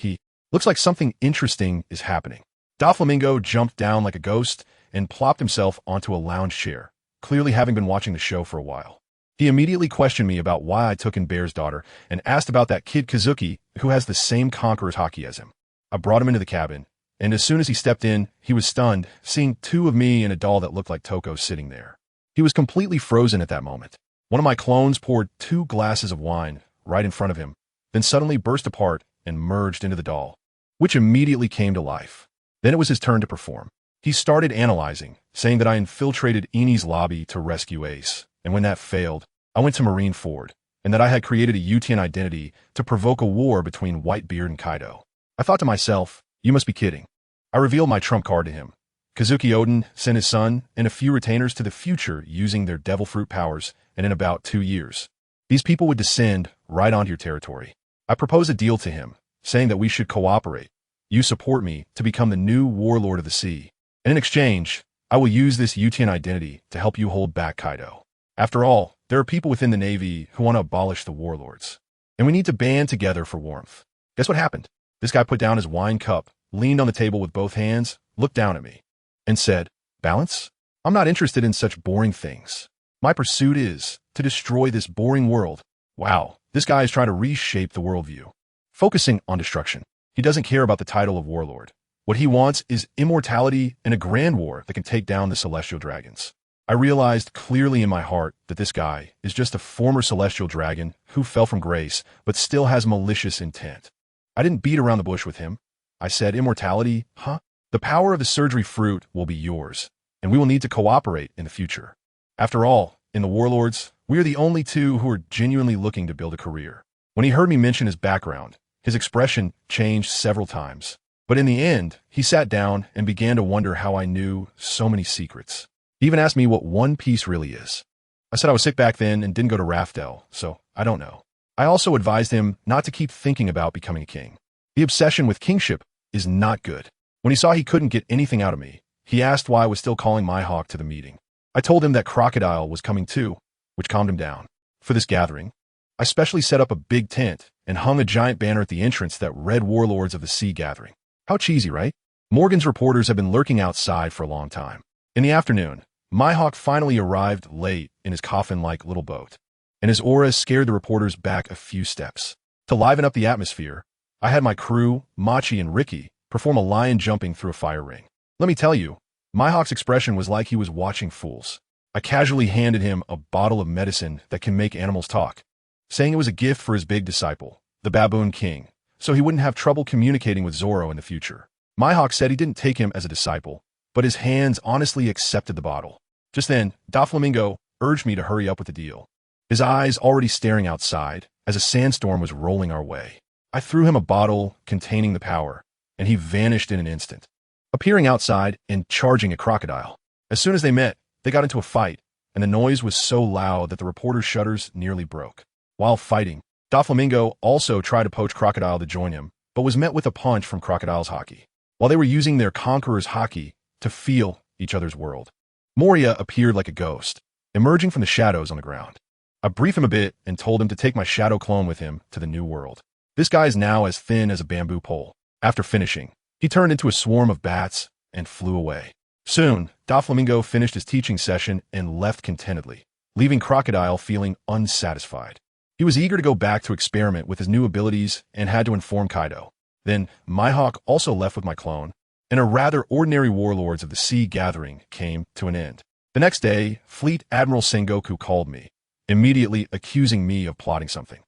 Looks like something interesting is happening. Doflamingo jumped down like a ghost and plopped himself onto a lounge chair, clearly having been watching the show for a while. He immediately questioned me about why I took in Bear's daughter and asked about that kid Kazuki who has the same Conqueror's hockey as him. I brought him into the cabin, and as soon as he stepped in, he was stunned, seeing two of me and a doll that looked like Toko sitting there. He was completely frozen at that moment. One of my clones poured 2 glasses of wine right in front of him, then suddenly burst apart and merged into the doll, which immediately came to life. Then it was his turn to perform. He started analyzing, saying that I infiltrated Eni's lobby to rescue Ace, and when that failed, I went to Marineford, and that I had created a UTN identity to provoke a war between Whitebeard and Kaido. I thought to myself, you must be kidding. I revealed my trump card to him. Kazuki Odin sent his son and a few retainers to the future using their devil fruit powers, and in about 2 years, these people would descend right onto your territory. I proposed a deal to him, saying that we should cooperate. You support me to become the new Warlord of the Sea, and in exchange, I will use this UTN identity to help you hold back Kaido. After all, there are people within the Navy who want to abolish the warlords, and we need to band together for warmth. Guess what happened? This guy put down his wine cup, leaned on the table with both hands, looked down at me, and said, Balance? I'm not interested in such boring things. My pursuit is to destroy this boring world. Wow, this guy is trying to reshape the worldview, focusing on destruction. He doesn't care about the title of Warlord. What he wants is immortality and a grand war that can take down the celestial dragons. I realized clearly in my heart that this guy is just a former celestial dragon who fell from grace, but still has malicious intent. I didn't beat around the bush with him. I said, immortality, huh? The power of the surgery fruit will be yours, and we will need to cooperate in the future. After all, in the Warlords, we are the only two who are genuinely looking to build a career. When he heard me mention his background, his expression changed several times. But in the end, he sat down and began to wonder how I knew so many secrets. He even asked me what One Piece really is. I said I was sick back then and didn't go to Raftel, so I don't know. I also advised him not to keep thinking about becoming a king. The obsession with kingship is not good. When he saw he couldn't get anything out of me, he asked why I was still calling Mihawk to the meeting. I told him that Crocodile was coming too, which calmed him down. For this gathering, I specially set up a big tent and hung a giant banner at the entrance that read Warlords of the Sea Gathering. How cheesy, right? Morgan's reporters have been lurking outside for a long time. In the afternoon, Mihawk finally arrived late in his coffin-like little boat, and his aura scared the reporters back a few steps. To liven up the atmosphere, I had my crew, Machi and Ricky, perform a lion jumping through a fire ring. Let me tell you, Mihawk's expression was like he was watching fools. I casually handed him a bottle of medicine that can make animals talk, saying it was a gift for his big disciple, the Baboon King, so he wouldn't have trouble communicating with Zoro in the future. Mihawk said he didn't take him as a disciple, but his hands honestly accepted the bottle. Just then, Doflamingo urged me to hurry up with the deal, his eyes already staring outside as a sandstorm was rolling our way. I threw him a bottle containing the power, and he vanished in an instant, appearing outside and charging a crocodile. As soon as they met, they got into a fight, and the noise was so loud that the reporter's shutters nearly broke. While fighting, Doflamingo also tried to poach Crocodile to join him, but was met with a punch from Crocodile's haki, while they were using their Conqueror's haki to feel each other's world. Moria appeared like a ghost, emerging from the shadows on the ground. I briefed him a bit and told him to take my shadow clone with him to the new world. This guy is now as thin as a bamboo pole. After finishing, he turned into a swarm of bats and flew away. Soon, Doflamingo finished his teaching session and left contentedly, leaving Crocodile feeling unsatisfied. He was eager to go back to experiment with his new abilities and had to inform Kaido. Then, Mihawk also left with my clone, and a rather ordinary Warlords of the Sea gathering came to an end. The next day, Fleet Admiral Sengoku called me, immediately accusing me of plotting something.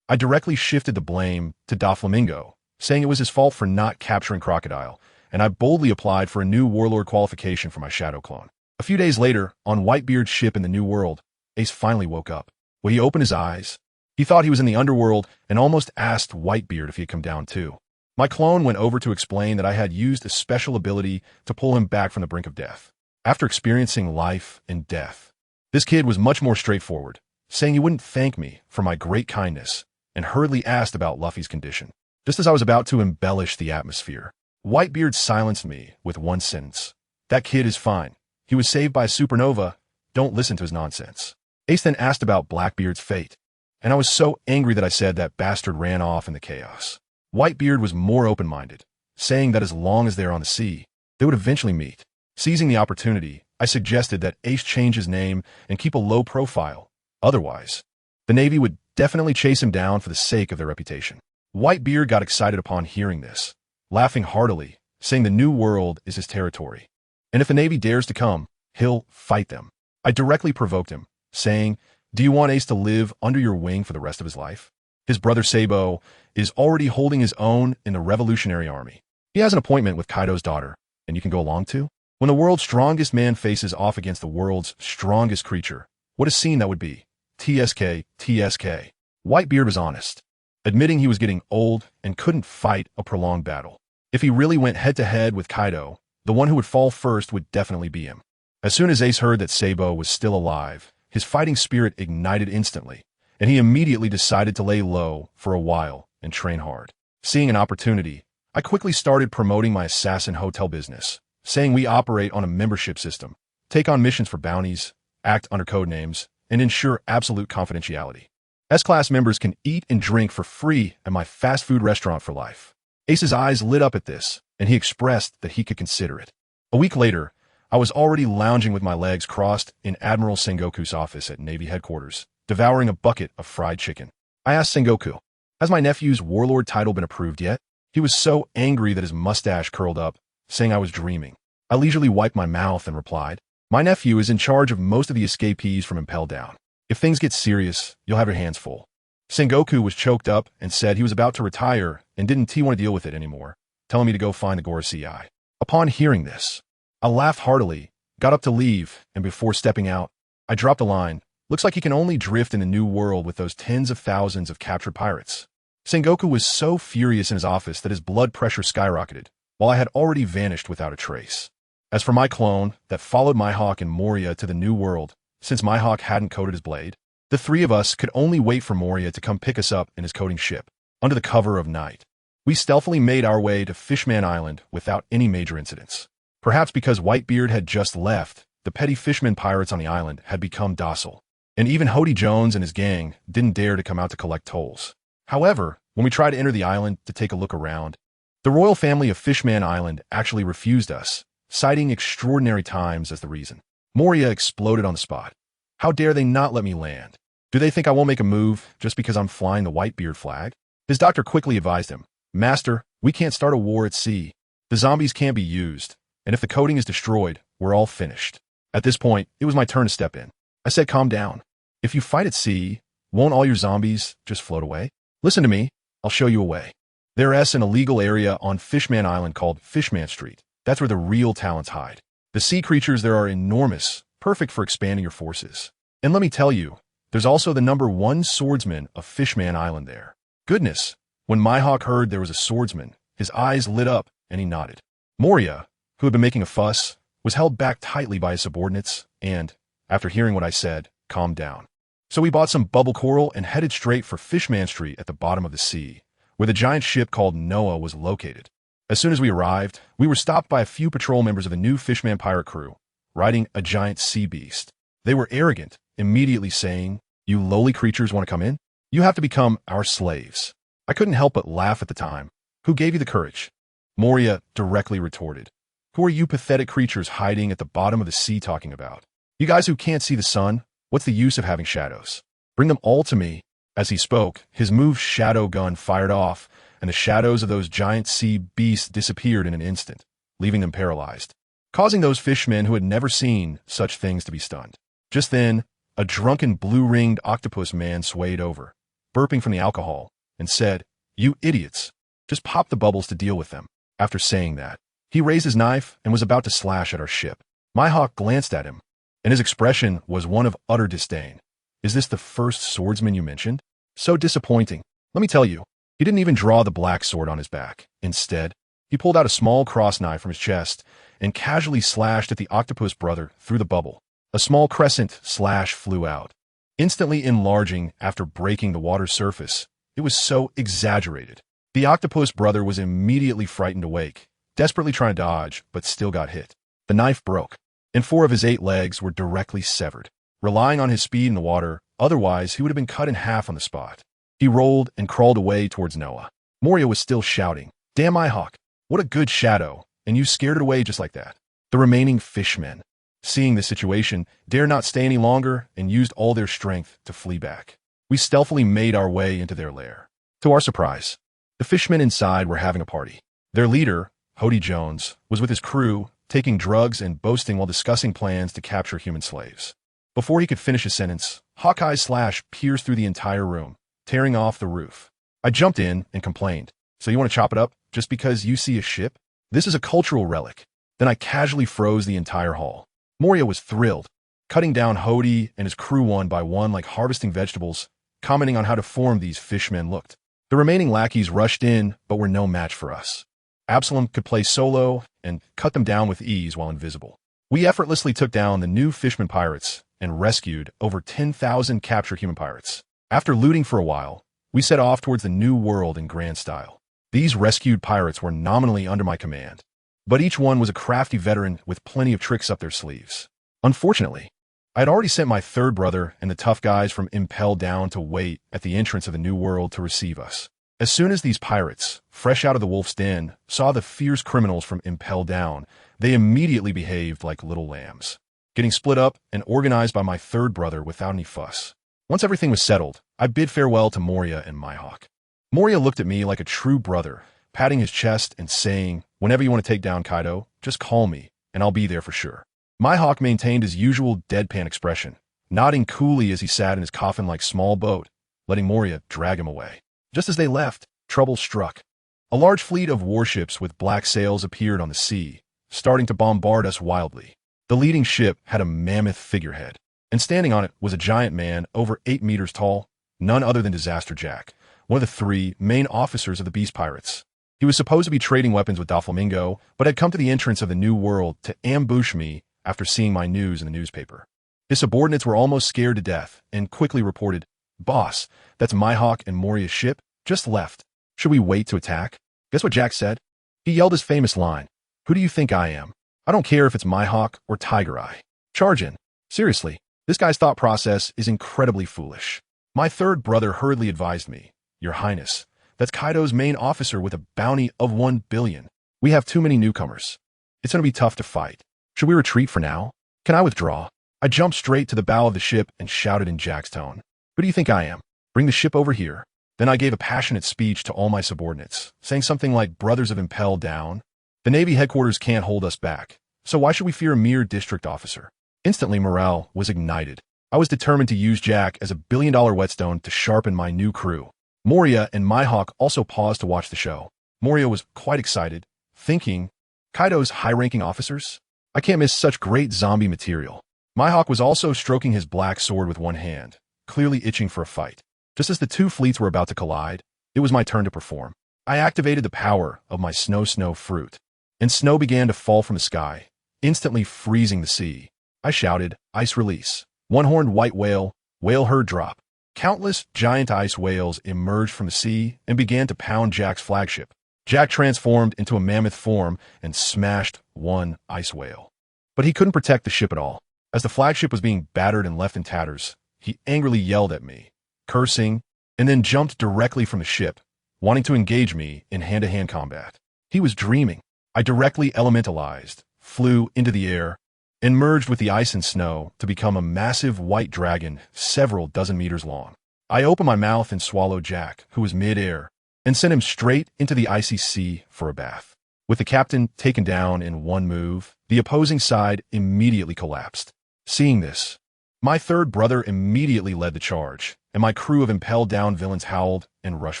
I directly shifted the blame to Doflamingo, saying it was his fault for not capturing Crocodile, and I boldly applied for a new Warlord qualification for my shadow clone. A few days later, on Whitebeard's ship in the New World, Ace finally woke up. When he opened his eyes, he thought he was in the underworld and almost asked Whitebeard if he had come down too. My clone went over to explain that I had used a special ability to pull him back from the brink of death. After experiencing life and death, this kid was much more straightforward, saying he wouldn't thank me for my great kindness, and hurriedly asked about Luffy's condition. Just as I was about to embellish the atmosphere, Whitebeard silenced me with one sentence. That kid is fine. He was saved by a supernova. Don't listen to his nonsense. Ace then asked about Blackbeard's fate, and I was so angry that I said that bastard ran off in the chaos. Whitebeard was more open-minded, saying that as long as they are on the sea, they would eventually meet. Seizing the opportunity, I suggested that Ace change his name and keep a low profile. Otherwise, the Navy would definitely chase him down for the sake of their reputation. Whitebeard got excited upon hearing this, laughing heartily, saying the New World is his territory, and if the Navy dares to come, he'll fight them. I directly provoked him, saying, "Do you want Ace to live under your wing for the rest of his life? His brother Sabo is already holding his own in the Revolutionary Army. He has an appointment with Kaido's daughter, and you can go along too? When the world's strongest man faces off against the world's strongest creature, what a scene that would be. TSK, TSK. Whitebeard was honest, admitting he was getting old and couldn't fight a prolonged battle. If he really went head-to-head with Kaido, the one who would fall first would definitely be him. As soon as Ace heard that Sabo was still alive, his fighting spirit ignited instantly, and he immediately decided to lay low for a while and train hard. Seeing an opportunity, I quickly started promoting my assassin hotel business, saying we operate on a membership system, take on missions for bounties, act under code names, and ensure absolute confidentiality. S-Class members can eat and drink for free at my fast food restaurant for life. Ace's eyes lit up at this, and he expressed that he could consider it. A week later, I was already lounging with my legs crossed in Admiral Sengoku's office at Navy headquarters, devouring a bucket of fried chicken. I asked Sengoku, "Has my nephew's Warlord title been approved yet?" He was so angry that his mustache curled up, saying I was dreaming. I leisurely wiped my mouth and replied, "My nephew is in charge of most of the escapees from Impel Down. If things get serious, you'll have your hands full." Sengoku was choked up and said he was about to retire and didn't want to deal with it anymore, telling me to go find the Gorosei. Upon hearing this, I laughed heartily, got up to leave, and before stepping out, I dropped a line. "Looks like he can only drift in the New World with those tens of thousands of captured pirates." Sengoku was so furious in his office that his blood pressure skyrocketed, while I had already vanished without a trace. As for my clone that followed Mihawk and Moria to the New World, since my hawk hadn't coated his blade. The three of us could only wait for Moria to come pick us up in his coating ship, under the cover of night. We stealthily made our way to Fishman Island without any major incidents. Perhaps because Whitebeard had just left, the petty fishermen pirates on the island had become docile, and even Hody Jones and his gang didn't dare to come out to collect tolls. However, when we tried to enter the island to take a look around, the royal family of Fishman Island actually refused us, citing extraordinary times as the reason. Moria exploded on the spot. How dare they not let me land? Do they think I won't make a move just because I'm flying the Whitebeard flag? His doctor quickly advised him, "Master, we can't start a war at sea. The zombies can't be used, and if the coating is destroyed, we're all finished." At this point, it was my turn to step in. I said, "Calm down. If you fight at sea, won't all your zombies just float away? Listen to me. I'll show you a way. There's an illegal area on Fishman Island called Fishman Street. That's where the real talents hide. The sea creatures there are enormous, perfect for expanding your forces. And let me tell you, there's also the #1 swordsman of Fishman Island there." Goodness, when Myhawk heard there was a swordsman, his eyes lit up and he nodded. Moria, who had been making a fuss, was held back tightly by his subordinates and, after hearing what I said, calmed down. So we bought some bubble coral and headed straight for Fishman Street at the bottom of the sea, where the giant ship called Noah was located. As soon as we arrived, we were stopped by a few patrol members of the new Fishman pirate crew, riding a giant sea beast. They were arrogant, immediately saying, "You lowly creatures want to come in? You have to become our slaves." I couldn't help but laugh at the time. "Who gave you the courage?" Moria directly retorted. "Who are you pathetic creatures hiding at the bottom of the sea talking about? You guys who can't see the sun, what's the use of having shadows? Bring them all to me." As he spoke, his move shadow gun fired off, and the shadows of those giant sea beasts disappeared in an instant, leaving them paralyzed, causing those fishmen who had never seen such things to be stunned. Just then, a drunken blue-ringed octopus man swayed over, burping from the alcohol, and said, "You idiots, just pop the bubbles to deal with them." After saying that, he raised his knife and was about to slash at our ship. Myhawk glanced at him, and his expression was one of utter disdain. "Is this the first swordsman you mentioned? So disappointing. Let me tell you, he didn't even draw the black sword on his back. Instead, he pulled out a small cross knife from his chest and casually slashed at the octopus brother through the bubble. A small crescent slash flew out, instantly enlarging after breaking the water's surface. It was so exaggerated. The octopus brother was immediately frightened awake, desperately trying to dodge, but still got hit. The knife broke, and 4 of his 8 legs were directly severed. Relying on his speed in the water, otherwise he would have been cut in half on the spot. He rolled and crawled away towards Noah. Moria was still shouting, "Damn Myhawk, what a good shadow, and you scared it away just like that." The remaining fishmen, seeing the situation, dared not stay any longer and used all their strength to flee back. We stealthily made our way into their lair. To our surprise, the fishmen inside were having a party. Their leader, Hody Jones, was with his crew, taking drugs and boasting while discussing plans to capture human slaves. Before he could finish his sentence, Hawkeye's slash pierced through the entire room, tearing off the roof. I jumped in and complained, "So you want to chop it up just because you see a ship? This is a cultural relic." Then I casually froze the entire hall. Moria was thrilled, cutting down Hody and his crew one by one like harvesting vegetables, commenting on how deformed these fishmen looked. The remaining lackeys rushed in, but were no match for us. Absalom could play solo and cut them down with ease while invisible. We effortlessly took down the new Fishman pirates and rescued over 10,000 captured human pirates. After looting for a while, we set off towards the new world in grand style. These rescued pirates were nominally under my command, but each one was a crafty veteran with plenty of tricks up their sleeves. Unfortunately, I had already sent my third brother and the tough guys from Impel Down to wait at the entrance of the new world to receive us. As soon as these pirates, fresh out of the wolf's den, saw the fierce criminals from Impel Down, they immediately behaved like little lambs, getting split up and organized by my third brother without any fuss. Once everything was settled, I bid farewell to Moria and Myhawk. Moria looked at me like a true brother, patting his chest and saying, "Whenever you want to take down Kaido, just call me, and I'll be there for sure." Myhawk maintained his usual deadpan expression, nodding coolly as he sat in his coffin-like small boat, letting Moria drag him away. Just as they left, trouble struck. A large fleet of warships with black sails appeared on the sea, starting to bombard us wildly. The leading ship had a mammoth figurehead, and standing on it was a giant man over 8 meters tall, none other than Disaster Jack, one of the 3 main officers of the Beast Pirates. He was supposed to be trading weapons with Doflamingo, but had come to the entrance of the new world to ambush me after seeing my news in the newspaper. His subordinates were almost scared to death and quickly reported, "Boss, that's Mihawk and Moria's ship. Just left. Should we wait to attack?" Guess what Jack said? He yelled his famous line, "Who do you think I am? I don't care if it's Mihawk or Tiger Eye. Charge in." Seriously, this guy's thought process is incredibly foolish. My third brother hurriedly advised me, "Your Highness, that's Kaido's main officer with a bounty of 1 billion. We have too many newcomers. It's going to be tough to fight. Should we retreat for now? Can I withdraw?" I jumped straight to the bow of the ship and shouted in Jack's tone, "Who do you think I am? Bring the ship over here." Then I gave a passionate speech to all my subordinates, saying something like, "Brothers of Impel down. The Navy headquarters can't hold us back, so why should we fear a mere district officer?" Instantly, morale was ignited. I was determined to use Jack as a billion-dollar whetstone to sharpen my new crew. Moria and Mihawk also paused to watch the show. Moria was quite excited, thinking, "Kaido's high-ranking officers? I can't miss such great zombie material." Mihawk was also stroking his black sword with one hand, clearly itching for a fight. Just as the two fleets were about to collide, it was my turn to perform. I activated the power of my snow fruit, and snow began to fall from the sky, instantly freezing the sea. I shouted, "Ice release. One-horned white whale, whale herd drop." Countless giant ice whales emerged from the sea and began to pound Jack's flagship. Jack transformed into a mammoth form and smashed one ice whale. But he couldn't protect the ship at all. As the flagship was being battered and left in tatters, he angrily yelled at me, cursing, and then jumped directly from the ship, wanting to engage me in hand-to-hand combat. He was dreaming. I directly elementalized, flew into the air, and merged with the ice and snow to become a massive white dragon several dozen meters long. I opened my mouth and swallowed Jack, who was mid-air, and sent him straight into the icy sea for a bath. With the captain taken down in one move, the opposing side immediately collapsed. Seeing this, my third brother immediately led the charge, and my crew of impelled down villains howled and rushed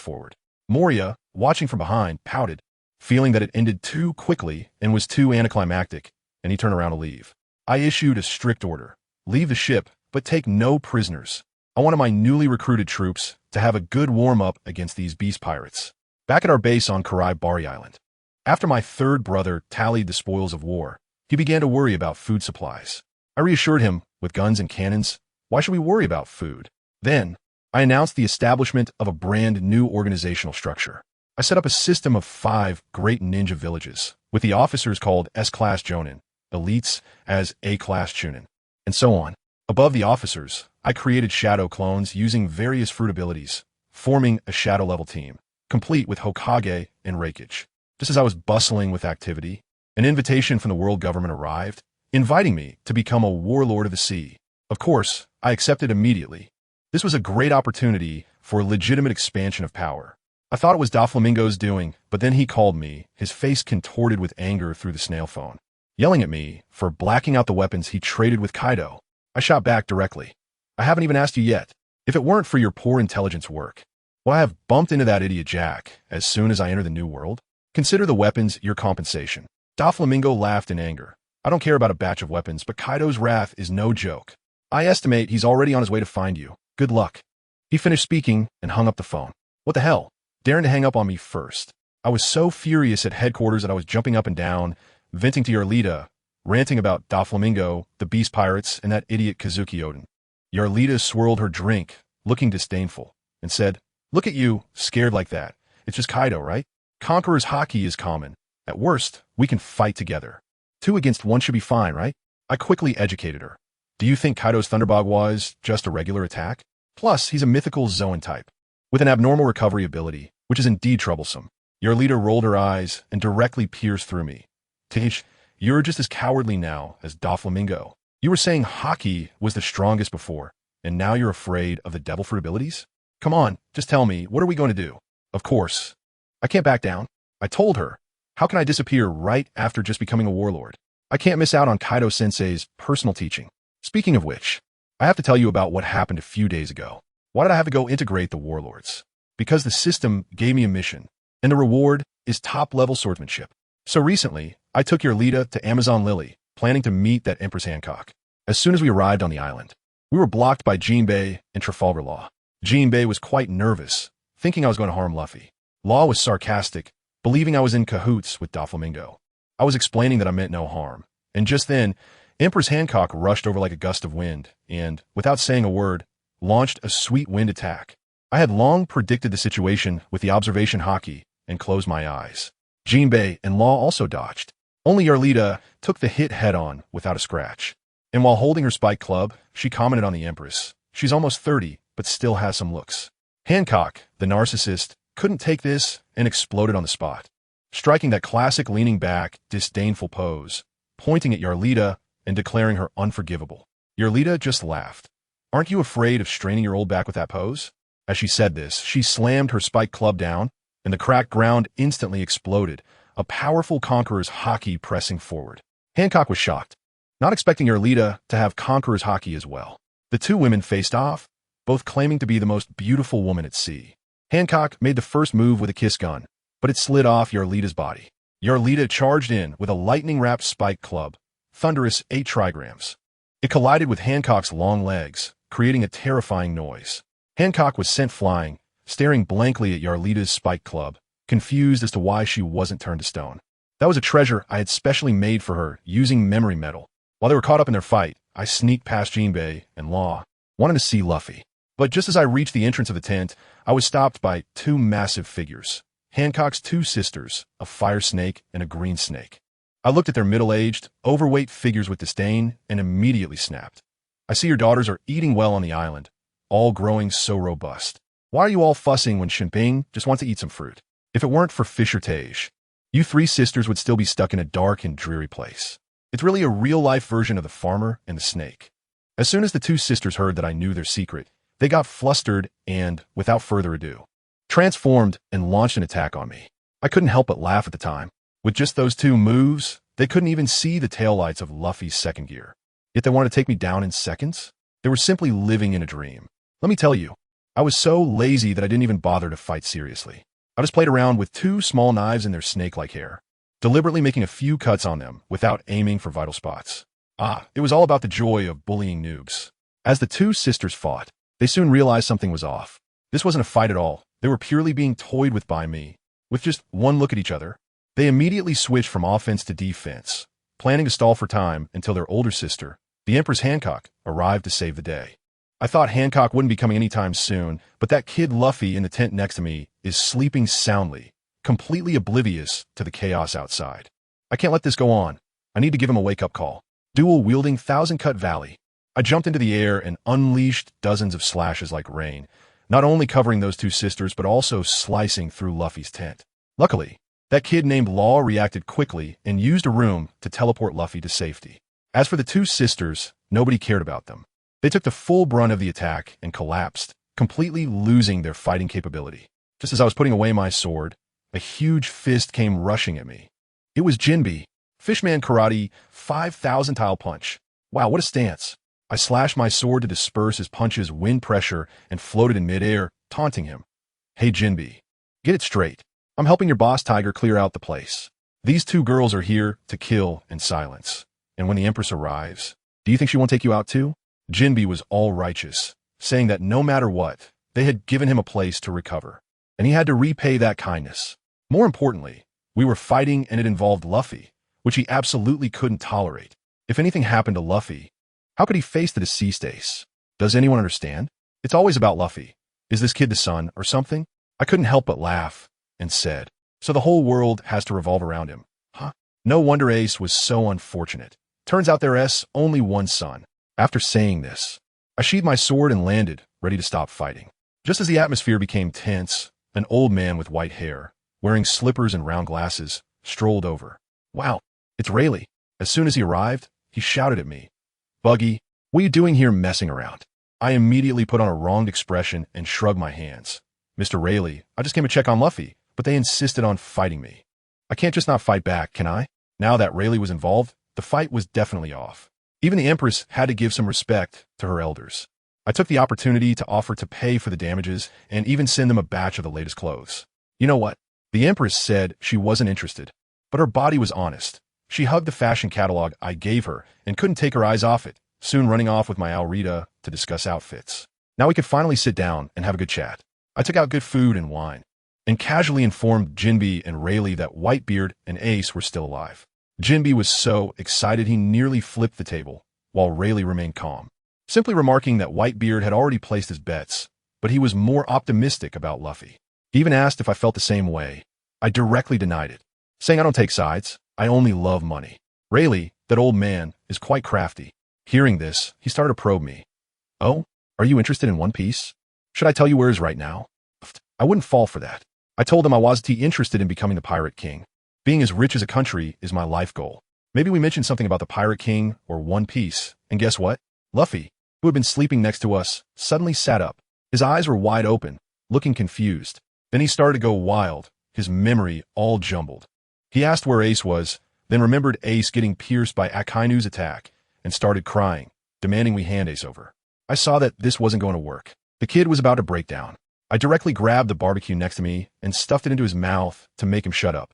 forward. Moria, watching from behind, pouted, feeling that it ended too quickly and was too anticlimactic, and he turned around to leave. I issued a strict order: leave the ship, but take no prisoners. I wanted my newly recruited troops to have a good warm-up against these beast pirates. Back at our base on Bari Island, after my third brother tallied the spoils of war, he began to worry about food supplies. I reassured him, with guns and cannons, why should we worry about food? Then, I announced the establishment of a brand new organizational structure. I set up a system of 5 great ninja villages, with the officers called S-Class Jonin, elites as A-Class Chunin, and so on. Above the officers, I created shadow clones using various fruit abilities, forming a shadow-level team, complete with Hokage and Reikage. Just as I was bustling with activity, an invitation from the world government arrived, inviting me to become a warlord of the sea. Of course, I accepted immediately. This was a great opportunity for a legitimate expansion of power. I thought it was Doflamingo's doing, but then he called me, his face contorted with anger through the snail phone, yelling at me for blacking out the weapons he traded with Kaido. I shot back directly. "I haven't even asked you yet. If it weren't for your poor intelligence work, would I have bumped into that idiot Jack as soon as I enter the new world? Consider the weapons your compensation." Doflamingo laughed in anger. "I don't care about a batch of weapons, but Kaido's wrath is no joke. I estimate he's already on his way to find you. Good luck." He finished speaking and hung up the phone. What the hell? Daring to hang up on me first. I was so furious at headquarters that I was jumping up and down, venting to Yarlita, ranting about Doflamingo, the beast pirates, and that idiot Kazuki Oden. Yarlita swirled her drink, looking disdainful, and said, "Look at you, scared like that. It's just Kaido, right? Conqueror's haki is common. At worst, we can fight together. 2 against 1 should be fine, right?" I quickly educated her. "Do you think Kaido's Thunderbog was just a regular attack? Plus, he's a mythical Zoan type, with an abnormal recovery ability, which is indeed troublesome." Yarlita rolled her eyes and directly pierced through me. "Tish, you're just as cowardly now as Doflamingo. You were saying haki was the strongest before, and now you're afraid of the devil fruit abilities? Come on, just tell me, what are we going to do?" Of course, I can't back down. I told her, how can I disappear right after just becoming a warlord? I can't miss out on Kaido-sensei's personal teaching. Speaking of which, I have to tell you about what happened a few days ago. Why did I have to go integrate the warlords? Because the system gave me a mission, and the reward is top-level swordsmanship. So recently, I took Yarlita to Amazon Lily, planning to meet that Empress Hancock. As soon as we arrived on the island, we were blocked by Jinbei and Trafalgar Law. Jinbei was quite nervous, thinking I was going to harm Luffy. Law was sarcastic, believing I was in cahoots with Doflamingo. I was explaining that I meant no harm, and just then, Empress Hancock rushed over like a gust of wind and, without saying a word, launched a sweet wind attack. I had long predicted the situation with the observation hockey and closed my eyes. Jinbei and Law also dodged. Only Yarlita took the hit head-on without a scratch. And while holding her spike club, she commented on the Empress. She's almost 30, but still has some looks. Hancock, the narcissist, couldn't take this and exploded on the spot, striking that classic leaning back, disdainful pose, pointing at Yarlita and declaring her unforgivable. Yarlita just laughed. "Aren't you afraid of straining your old back with that pose?" As she said this, she slammed her spike club down, and the cracked ground instantly exploded, a powerful Conqueror's hockey pressing forward. Hancock was shocked, not expecting Yarlita to have Conqueror's hockey as well. The two women faced off, both claiming to be the most beautiful woman at sea. Hancock made the first move with a kiss gun, but it slid off Yarlita's body. Yarlita charged in with a lightning-wrapped spike club, thunderous 8 trigrams. It collided with Hancock's long legs, creating a terrifying noise. Hancock was sent flying, staring blankly at Yarlita's spike club, confused as to why she wasn't turned to stone. That was a treasure I had specially made for her using memory metal. While they were caught up in their fight, I sneaked past Jinbei and Law, wanting to see Luffy. But just as I reached the entrance of the tent, I was stopped by 2 massive figures. Hancock's 2 sisters, a fire snake and a green snake. I looked at their middle-aged, overweight figures with disdain and immediately snapped. "I see your daughters are eating well on the island, all growing so robust. Why are you all fussing when Shinping just wants to eat some fruit? If it weren't for Fisher Tage, you 3 sisters would still be stuck in a dark and dreary place." It's really a real-life version of the farmer and the snake. As soon as the 2 sisters heard that I knew their secret, they got flustered and, without further ado, transformed and launched an attack on me. I couldn't help but laugh at the time. With just those 2 moves, they couldn't even see the taillights of Luffy's second gear. Yet they wanted to take me down in seconds? They were simply living in a dream. Let me tell you, I was so lazy that I didn't even bother to fight seriously. I just played around with 2 small knives in their snake-like hair, deliberately making a few cuts on them without aiming for vital spots. It was all about the joy of bullying noobs. As the 2 sisters fought, they soon realized something was off. This wasn't a fight at all. They were purely being toyed with by me. With just one look at each other, they immediately switched from offense to defense, planning to stall for time until their older sister, the Empress Hancock, arrived to save the day. I thought Hancock wouldn't be coming anytime soon, but that kid Luffy in the tent next to me is sleeping soundly, completely oblivious to the chaos outside. I can't let this go on. I need to give him a wake-up call. Dual-wielding Thousand Cut Valley. I jumped into the air and unleashed dozens of slashes like rain, not only covering those 2 sisters, but also slicing through Luffy's tent. Luckily, that kid named Law reacted quickly and used a room to teleport Luffy to safety. As for the 2 sisters, nobody cared about them. They took the full brunt of the attack and collapsed, completely losing their fighting capability. Just as I was putting away my sword, a huge fist came rushing at me. It was Jinbei, Fishman Karate, 5,000 tile punch. Wow, what a stance. I slashed my sword to disperse his punch's wind pressure and floated in midair, taunting him. "Hey Jinbei, get it straight. I'm helping your boss tiger clear out the place. These 2 girls are here to kill and silence. And when the Empress arrives, do you think she won't take you out too?" Jinbei was all righteous, saying that no matter what, they had given him a place to recover, and he had to repay that kindness. More importantly, we were fighting and it involved Luffy, which he absolutely couldn't tolerate. If anything happened to Luffy, how could he face the deceased ace? Does anyone understand? It's always about Luffy. Is this kid the son or something? I couldn't help but laugh and said, "So the whole world has to revolve around him, huh? No wonder Ace was so unfortunate. Turns out there's only one son." After saying this, I sheathed my sword and landed, ready to stop fighting. Just as the atmosphere became tense, an old man with white hair, wearing slippers and round glasses, strolled over. "Wow, it's Rayleigh." As soon as he arrived, he shouted at me, "Buggy, what are you doing here messing around?" I immediately put on a wronged expression and shrugged my hands. "Mr. Rayleigh, I just came to check on Luffy, but they insisted on fighting me. I can't just not fight back, can I?" Now that Rayleigh was involved, the fight was definitely off. Even the Empress had to give some respect to her elders. I took the opportunity to offer to pay for the damages and even send them a batch of the latest clothes. You know what? The Empress said she wasn't interested, but her body was honest. She hugged the fashion catalog I gave her and couldn't take her eyes off it, soon running off with my Alrita to discuss outfits. Now we could finally sit down and have a good chat. I took out good food and wine, and casually informed Jinbei and Rayleigh that Whitebeard and Ace were still alive. Jinbe was so excited he nearly flipped the table, while Rayleigh remained calm, simply remarking that Whitebeard had already placed his bets, but he was more optimistic about Luffy. He even asked if I felt the same way. I directly denied it, saying I don't take sides, I only love money. Rayleigh, that old man, is quite crafty. Hearing this, he started to probe me. Oh, are you interested in One Piece? Should I tell you where he is right now? I wouldn't fall for that. I told him I wasn't interested in becoming the Pirate King. Being as rich as a country is my life goal. Maybe we mentioned something about the Pirate King or One Piece, and guess what? Luffy, who had been sleeping next to us, suddenly sat up. His eyes were wide open, looking confused. Then he started to go wild, his memory all jumbled. He asked where Ace was, then remembered Ace getting pierced by Akainu's attack, and started crying, demanding we hand Ace over. I saw that this wasn't going to work. The kid was about to break down. I directly grabbed the barbecue next to me and stuffed it into his mouth to make him shut up.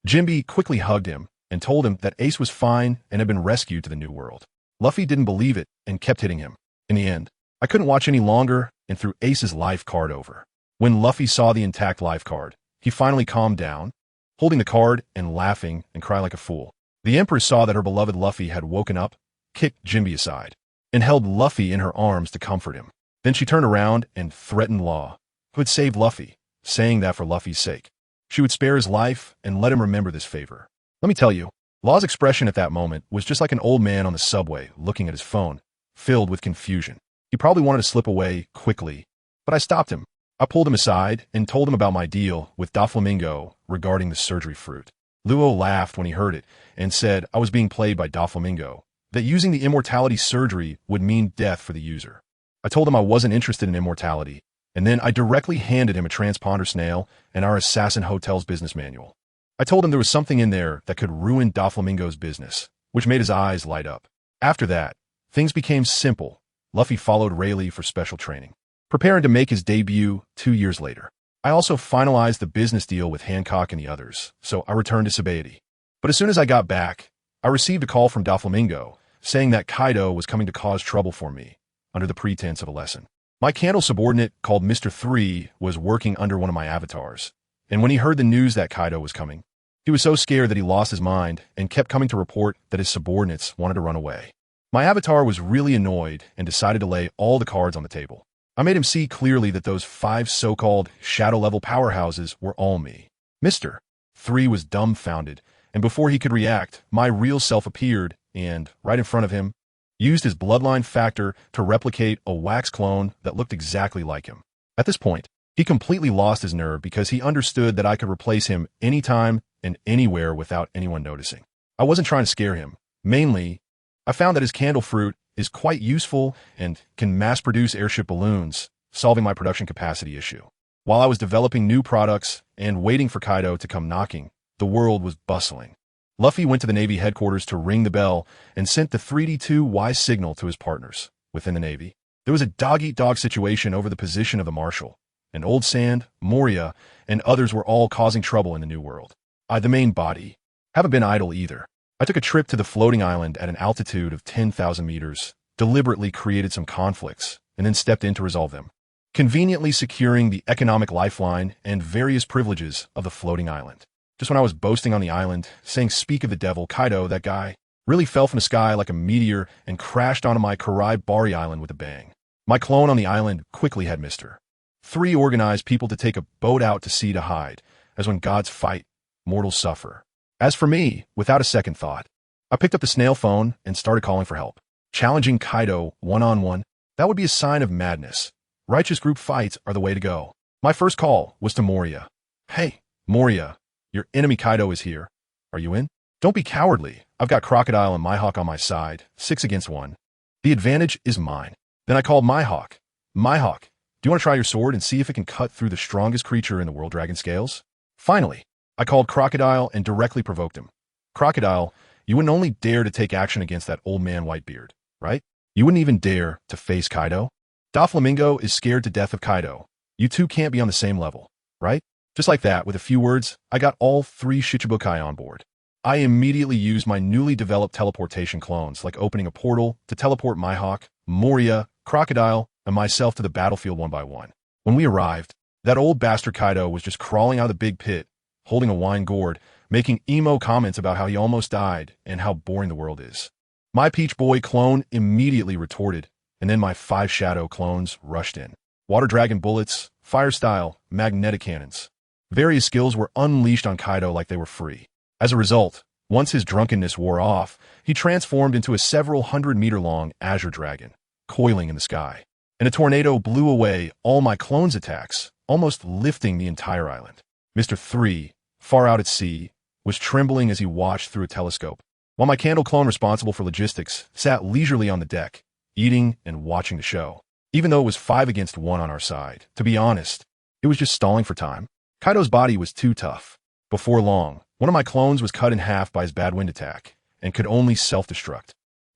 Jinbe quickly hugged him and told him that Ace was fine and had been rescued to the New World. Luffy didn't believe it and kept hitting him. In the end, I couldn't watch any longer and threw Ace's life card over. When Luffy saw the intact life card, he finally calmed down, holding the card and laughing and crying like a fool. The Empress saw that her beloved Luffy had woken up, kicked Jinbe aside, and held Luffy in her arms to comfort him. Then she turned around and threatened Law, who had saved Luffy, saying that for Luffy's sake, she would spare his life and let him remember this favor. Let me tell you, Law's expression at that moment was just like an old man on the subway looking at his phone, filled with confusion. He probably wanted to slip away quickly, but I stopped him. I pulled him aside and told him about my deal with Doflamingo regarding the surgery fruit. Luo laughed when he heard it and said I was being played by Doflamingo, that using the immortality surgery would mean death for the user. I told him I wasn't interested in immortality, and then I directly handed him a transponder snail and our Assassin Hotel's business manual. I told him there was something in there that could ruin Doflamingo's business, which made his eyes light up. After that, things became simple. Luffy followed Rayleigh for special training, preparing to make his debut 2 years later. I also finalized the business deal with Hancock and the others, so I returned to Sabaody. But as soon as I got back, I received a call from Doflamingo saying that Kaido was coming to cause trouble for me, under the pretense of a lesson. My candle subordinate called Mr. 3 was working under one of my avatars, and when he heard the news that Kaido was coming, he was so scared that he lost his mind and kept coming to report that his subordinates wanted to run away. My avatar was really annoyed and decided to lay all the cards on the table. I made him see clearly that those 5 so-called shadow-level powerhouses were all me. Mr. 3 was dumbfounded, and before he could react, my real self appeared and, right in front of him, used his bloodline factor to replicate a wax clone that looked exactly like him. At this point, he completely lost his nerve because he understood that I could replace him anytime and anywhere without anyone noticing. I wasn't trying to scare him. Mainly, I found that his candle fruit is quite useful and can mass-produce airship balloons, solving my production capacity issue. While I was developing new products and waiting for Kaido to come knocking, the world was bustling. Luffy went to the Navy headquarters to ring the bell and sent the 3D2Y signal to his partners. Within the Navy, there was a dog-eat-dog situation over the position of the Marshal, and Old Sand, Moria, and others were all causing trouble in the New World. I, the main body, haven't been idle either. I took a trip to the floating island at an altitude of 10,000 meters, deliberately created some conflicts, and then stepped in to resolve them, conveniently securing the economic lifeline and various privileges of the floating island. Just when I was boasting on the island, saying speak of the devil, Kaido, that guy, really fell from the sky like a meteor and crashed onto my Karai Bari island with a bang. My clone on the island quickly had Mr. 3 organized people to take a boat out to sea to hide, as when gods fight, mortals suffer. As for me, without a second thought, I picked up the snail phone and started calling for help. Challenging Kaido one-on-one, that would be a sign of madness. Righteous group fights are the way to go. My first call was to Moria. Hey, Moria, your enemy Kaido is here. Are you in? Don't be cowardly. I've got Crocodile and Mihawk on my side, 6 against 1. The advantage is mine. Then I called Mihawk. Mihawk, do you want to try your sword and see if it can cut through the strongest creature in the World Dragon scales? Finally, I called Crocodile and directly provoked him. Crocodile, you wouldn't only dare to take action against that old man Whitebeard, right? You wouldn't even dare to face Kaido? Doflamingo is scared to death of Kaido. You two can't be on the same level, right? Just like that, with a few words, I got all 3 Shichibukai on board. I immediately used my newly developed teleportation clones, like opening a portal to teleport Mihawk, Moria, Crocodile, and myself to the battlefield one by one. When we arrived, that old bastard Kaido was just crawling out of the big pit, holding a wine gourd, making emo comments about how he almost died and how boring the world is. My Peach Boy clone immediately retorted, and then my 5 Shadow clones rushed in. Water Dragon bullets, Fire Style, Magnetic Cannons. Various skills were unleashed on Kaido like they were free. As a result, once his drunkenness wore off, he transformed into a several 100-meter-long Azure Dragon, coiling in the sky. And a tornado blew away all my clones' attacks, almost lifting the entire island. Mr. 3, far out at sea, was trembling as he watched through a telescope, while my candle clone responsible for logistics sat leisurely on the deck, eating and watching the show. Even though it was 5 against 1 on our side, to be honest, it was just stalling for time. Kaido's body was too tough. Before long, one of my clones was cut in half by his bad wind attack and could only self-destruct,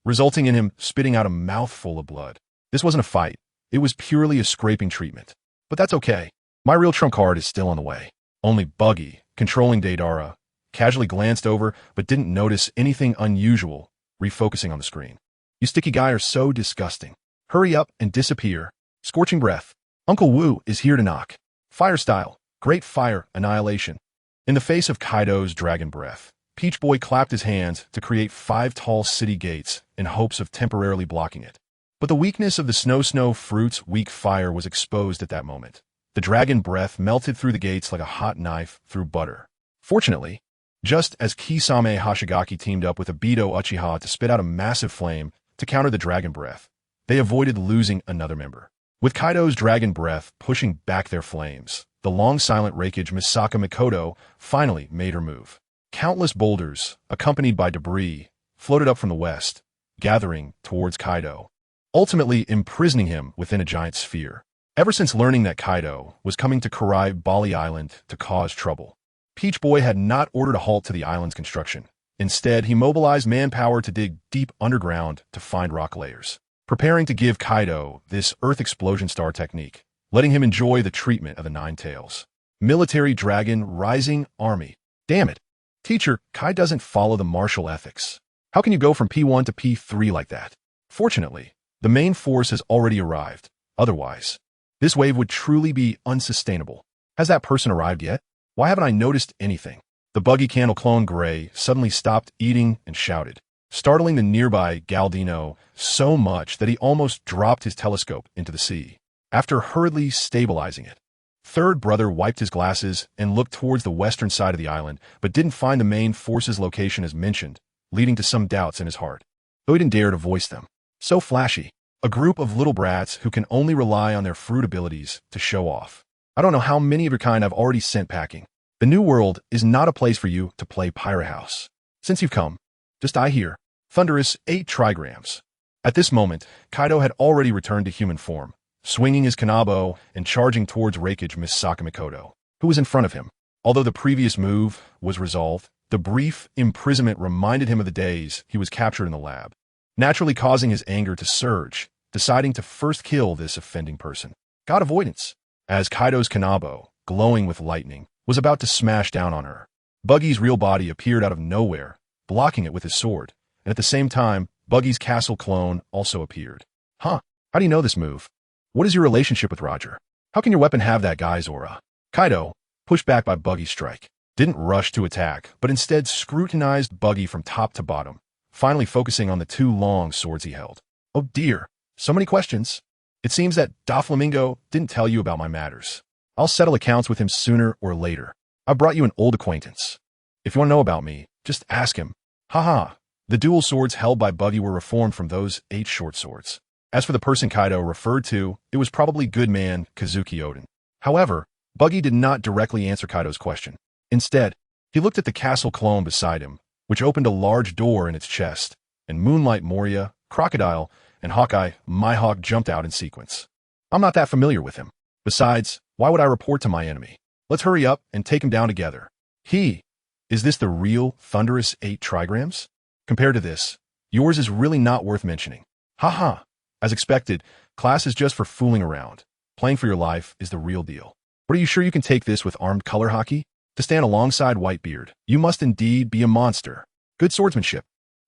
resulting in him spitting out a mouthful of blood. This wasn't a fight. It was purely a scraping treatment. But that's okay. My real trump card is still on the way. Only Buggy, controlling Deidara, casually glanced over but didn't notice anything unusual, refocusing on the screen. You sticky guy are so disgusting. Hurry up and disappear. Scorching breath. Uncle Wu is here to knock. Fire Style. Great fire annihilation. In the face of Kaido's dragon breath, Peach Boy clapped his hands to create 5 tall city gates in hopes of temporarily blocking it. But the weakness of the Snow Fruit's weak fire was exposed at that moment. The dragon breath melted through the gates like a hot knife through butter. Fortunately, just as Kisame Hashigaki teamed up with Obito Uchiha to spit out a massive flame to counter the dragon breath, they avoided losing another member. With Kaido's dragon breath pushing back their flames, the long silent Raikage Misaka Mikoto finally made her move. Countless boulders, accompanied by debris, floated up from the west, gathering towards Kaido, ultimately imprisoning him within a giant sphere. Ever since learning that Kaido was coming to Karai Bali Island to cause trouble, Peach Boy had not ordered a halt to the island's construction. Instead, he mobilized manpower to dig deep underground to find rock layers, preparing to give Kaido this Earth Explosion Star technique, letting him enjoy the treatment of the 9 tails. Military Dragon Rising Army. Damn it. Teacher, Kai doesn't follow the martial ethics. How can you go from P1 to P3 like that? Fortunately, the main force has already arrived. Otherwise, this wave would truly be unsustainable. Has that person arrived yet? Why haven't I noticed anything? The Buggy Candle clone Gray suddenly stopped eating and shouted, startling the nearby Galdino so much that he almost dropped his telescope into the sea. After hurriedly stabilizing it, Third Brother wiped his glasses and looked towards the western side of the island, but didn't find the main force's location as mentioned, leading to some doubts in his heart, though he didn't dare to voice them. So flashy. A group of little brats who can only rely on their fruit abilities to show off. I don't know how many of your kind I've already sent packing. The New World is not a place for you to play Pirate House. Since you've come, just I here. Thunderous 8 trigrams. At this moment, Kaido had already returned to human form, swinging his kanabo and charging towards Raikage Misaka Mikoto, who was in front of him. Although the previous move was resolved, the brief imprisonment reminded him of the days he was captured in the lab, naturally causing his anger to surge, deciding to first kill this offending person. God avoidance. As Kaido's kanabo, glowing with lightning, was about to smash down on her, Buggy's real body appeared out of nowhere, blocking it with his sword, and at the same time, Buggy's castle clone also appeared. Huh, how do you know this move? What is your relationship with Roger? How can your weapon have that guy's aura? Kaido, pushed back by Buggy's strike, didn't rush to attack, but instead scrutinized Buggy from top to bottom, finally focusing on the 2 long swords he held. Oh dear, so many questions. It seems that Doflamingo didn't tell you about my matters. I'll settle accounts with him sooner or later. I brought you an old acquaintance. If you want to know about me, just ask him. Haha. The dual swords held by Buggy were reformed from those 8 short swords. As for the person Kaido referred to, it was probably good man Kazuki Oden. However, Buggy did not directly answer Kaido's question. Instead, he looked at the castle clone beside him, which opened a large door in its chest, and Moonlight Moria, Crocodile, and Hawkeye Mihawk jumped out in sequence. I'm not that familiar with him. Besides, why would I report to my enemy? Let's hurry up and take him down together. Is this the real Thunderous 8 trigrams? Compared to this, yours is really not worth mentioning. Haha. As expected, class is just for fooling around. Playing for your life is the real deal. But are you sure you can take this with armed color hockey? To stand alongside Whitebeard, you must indeed be a monster. Good swordsmanship.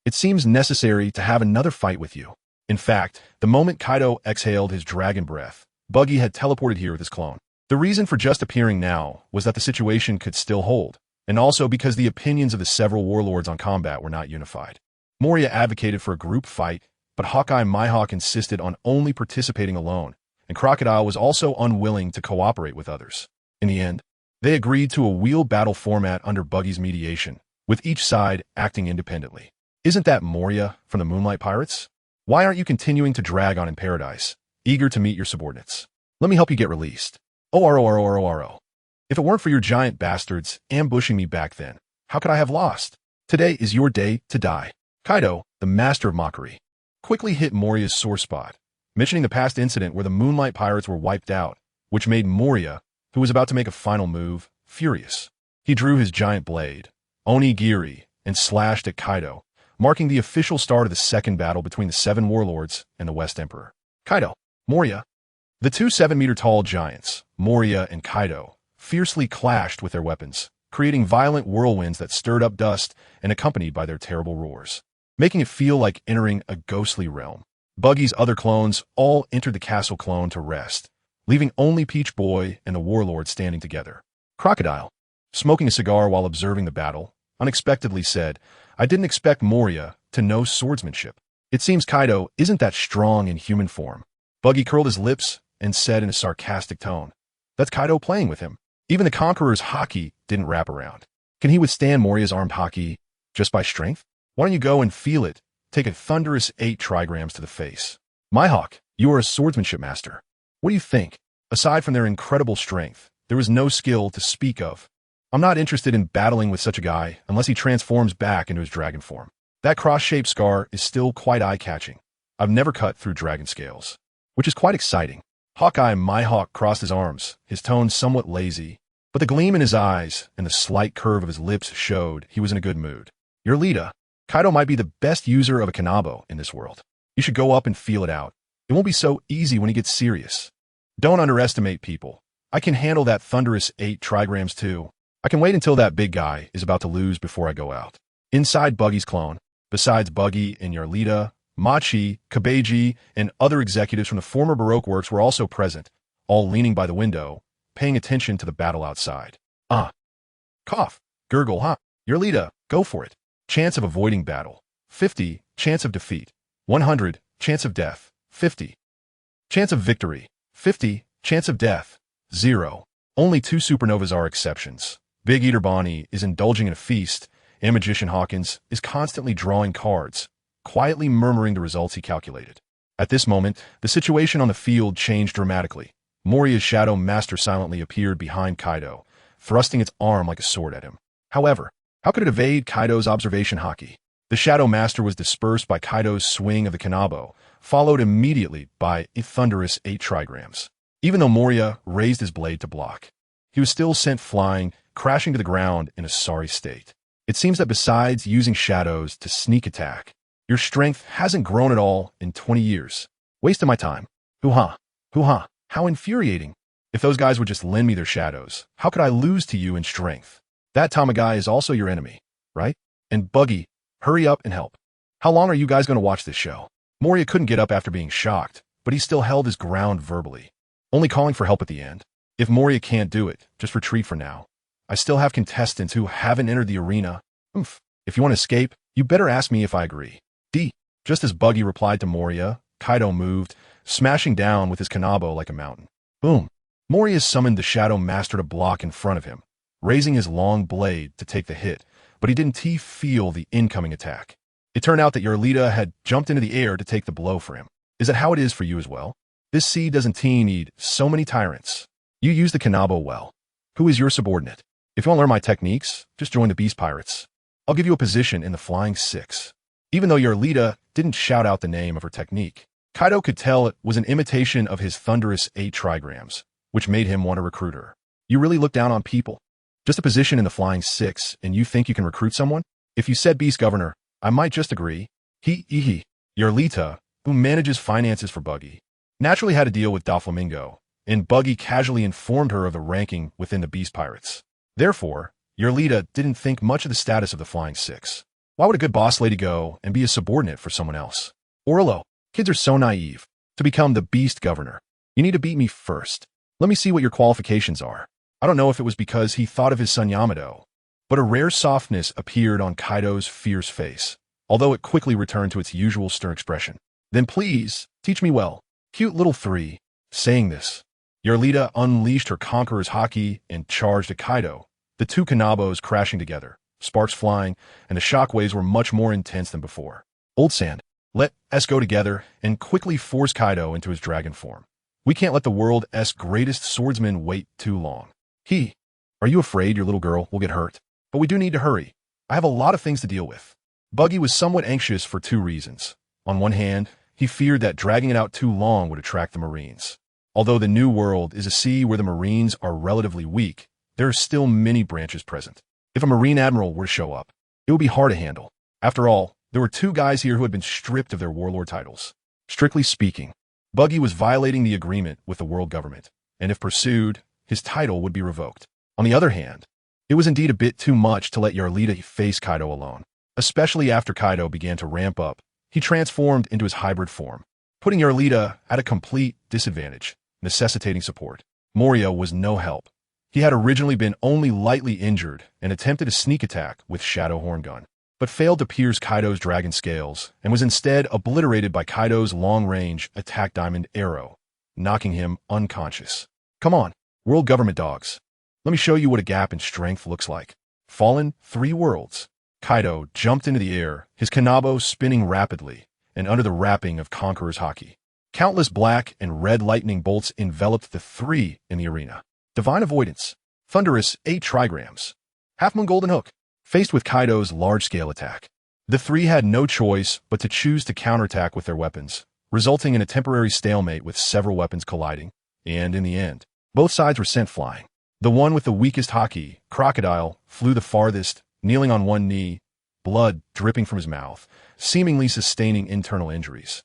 It seems necessary to have another fight with you. In fact, the moment Kaido exhaled his dragon breath, Buggy had teleported here with his clone. The reason for just appearing now was that the situation could still hold, and also because the opinions of the several warlords on combat were not unified. Moria advocated for a group fight, but Hawkeye Mihawk insisted on only participating alone, and Crocodile was also unwilling to cooperate with others. In the end, they agreed to a wheel battle format under Buggy's mediation, with each side acting independently. Isn't that Moria from the Moonlight Pirates? Why aren't you continuing to drag on in paradise, eager to meet your subordinates? Let me help you get released. ORORORORO. If it weren't for your giant bastards ambushing me back then, how could I have lost? Today is your day to die. Kaido, the master of mockery, quickly hit Moria's sore spot, mentioning the past incident where the Moonlight Pirates were wiped out, which made Moria, who was about to make a final move, furious. He drew his giant blade, Onigiri, and slashed at Kaido, marking the official start of the second battle between the 7 warlords and the West Emperor. Kaido, Moria. The two 7-meter-tall giants, Moria and Kaido, fiercely clashed with their weapons, creating violent whirlwinds that stirred up dust and accompanied by their terrible roars, making it feel like entering a ghostly realm. Buggy's other clones all entered the castle clone to rest, leaving only Peach Boy and the warlord standing together. Crocodile, smoking a cigar while observing the battle, unexpectedly said, "I didn't expect Moria to know swordsmanship. It seems Kaido isn't that strong in human form." Buggy curled his lips and said in a sarcastic tone, "That's Kaido playing with him. Even the Conqueror's haki didn't wrap around. Can he withstand Moria's armed haki just by strength? Why don't you go and feel it? Take a thunderous 8 trigrams to the face. Mihawk, you are a swordsmanship master. What do you think? Aside from their incredible strength, there was no skill to speak of. I'm not interested in battling with such a guy unless he transforms back into his dragon form. That cross-shaped scar is still quite eye-catching. I've never cut through dragon scales, which is quite exciting." Hawkeye Mihawk crossed his arms, his tone somewhat lazy, but the gleam in his eyes and the slight curve of his lips showed he was in a good mood. "Your leader, Kaido might be the best user of a kanabo in this world. You should go up and feel it out. It won't be so easy when he gets serious. Don't underestimate people. I can handle that thunderous 8 trigrams too. I can wait until that big guy is about to lose before I go out." Inside Buggy's clone, besides Buggy and Yarlita, Machi, Kabeji, and other executives from the former Baroque works were also present, all leaning by the window, paying attention to the battle outside. Cough, gurgle, Yarlita, go for it. Chance of avoiding battle, 50. Chance of defeat, 100. Chance of death, 50. Chance of victory, 50. Chance of death, 0. Only 2 supernovas are exceptions. Big Eater Bonnie is indulging in a feast, and Magician Hawkins is constantly drawing cards, quietly murmuring the results he calculated. At this moment, the situation on the field changed dramatically. Moria's Shadow Master silently appeared behind Kaido, thrusting its arm like a sword at him. However, how could it evade Kaido's observation haki? The Shadow Master was dispersed by Kaido's swing of the kanabo, followed immediately by a thunderous 8 trigrams. Even though Moria raised his blade to block, he was still sent flying, crashing to the ground in a sorry state. It seems that besides using shadows to sneak attack, your strength hasn't grown at all in 20 years. Wasting my time. Hoo-ha. Hoo-ha. How infuriating. If those guys would just lend me their shadows, how could I lose to you in strength? That Tamagai is also your enemy, right? And Buggy, hurry up and help. How long are you guys going to watch this show? Moria couldn't get up after being shocked, but he still held his ground verbally, only calling for help at the end. If Moria can't do it, just retreat for now. I still have contestants who haven't entered the arena. If you want to escape, you better ask me if I agree. Just as Buggy replied to Moria, Kaido moved, smashing down with his kanabo like a mountain. Boom. Moria summoned the Shadow Master to block in front of him, raising his long blade to take the hit, but he didn't feel the incoming attack. It turned out that Yarlita had jumped into the air to take the blow for him. Is that how it is for you as well? This sea doesn't need so many tyrants. You use the kanabo well. Who is your subordinate? If you want to learn my techniques, just join the Beast Pirates. I'll give you a position in the Flying 6. Even though Yarlita didn't shout out the name of her technique, Kaido could tell it was an imitation of his thunderous 8 trigrams, which made him want to recruit her. You really look down on people. Just a position in the Flying 6, and you think you can recruit someone? If you said Beast Governor, I might just agree. Yarlita, who manages finances for Buggy, naturally had to deal with Doflamingo, and Buggy casually informed her of the ranking within the Beast Pirates. Therefore, Yarlita didn't think much of the status of the Flying 6. Why would a good boss lady go and be a subordinate for someone else? Orlo, kids are so naive. To become the Beast Governor, you need to beat me first. Let me see what your qualifications are. I don't know if it was because he thought of his son Yamato, But a rare softness appeared on Kaido's fierce face, although it quickly returned to its usual stern expression. Then please, teach me well. Cute little three. Saying this, Yarlita unleashed her Conqueror's Haki and charged at Kaido, the two Kanabos crashing together, sparks flying, and the shockwaves were much more intense than before. Old Sand, let us go together and quickly force Kaido into his dragon form. We can't let the world's greatest swordsman wait too long. Are you afraid your little girl will get hurt? But we do need to hurry. I have a lot of things to deal with. Buggy was somewhat anxious for two reasons. On one hand, he feared that dragging it out too long would attract the Marines. Although the New World is a sea where the Marines are relatively weak, there are still many branches present. If a Marine Admiral were to show up, it would be hard to handle. After all, there were two guys here who had been stripped of their Warlord titles. Strictly speaking, Buggy was violating the agreement with the world government, and if pursued, his title would be revoked. On the other hand, it was indeed a bit too much to let Yarlita face Kaido alone, especially after Kaido began to ramp up. He transformed into his hybrid form, putting Yarlita at a complete disadvantage, necessitating support. Moria was no help. He had originally been only lightly injured and attempted a sneak attack with Shadow Horn Gun, but failed to pierce Kaido's dragon scales and was instead obliterated by Kaido's long-range attack diamond arrow, knocking him unconscious. Come on, world government dogs. Let me show you what a gap in strength looks like. Fallen 3 worlds. Kaido jumped into the air, his Kanabo spinning rapidly and under the wrapping of Conqueror's Haki. Countless black and red lightning bolts enveloped the 3 in the arena. Divine Avoidance. Thunderous 8 trigrams. Half Moon Golden Hook. Faced with Kaido's large-scale attack, the 3 had no choice but to choose to counterattack with their weapons, resulting in a temporary stalemate with several weapons colliding, and in the end, both sides were sent flying. The one with the weakest Haki, Crocodile, flew the farthest, kneeling on one knee, blood dripping from his mouth, seemingly sustaining internal injuries.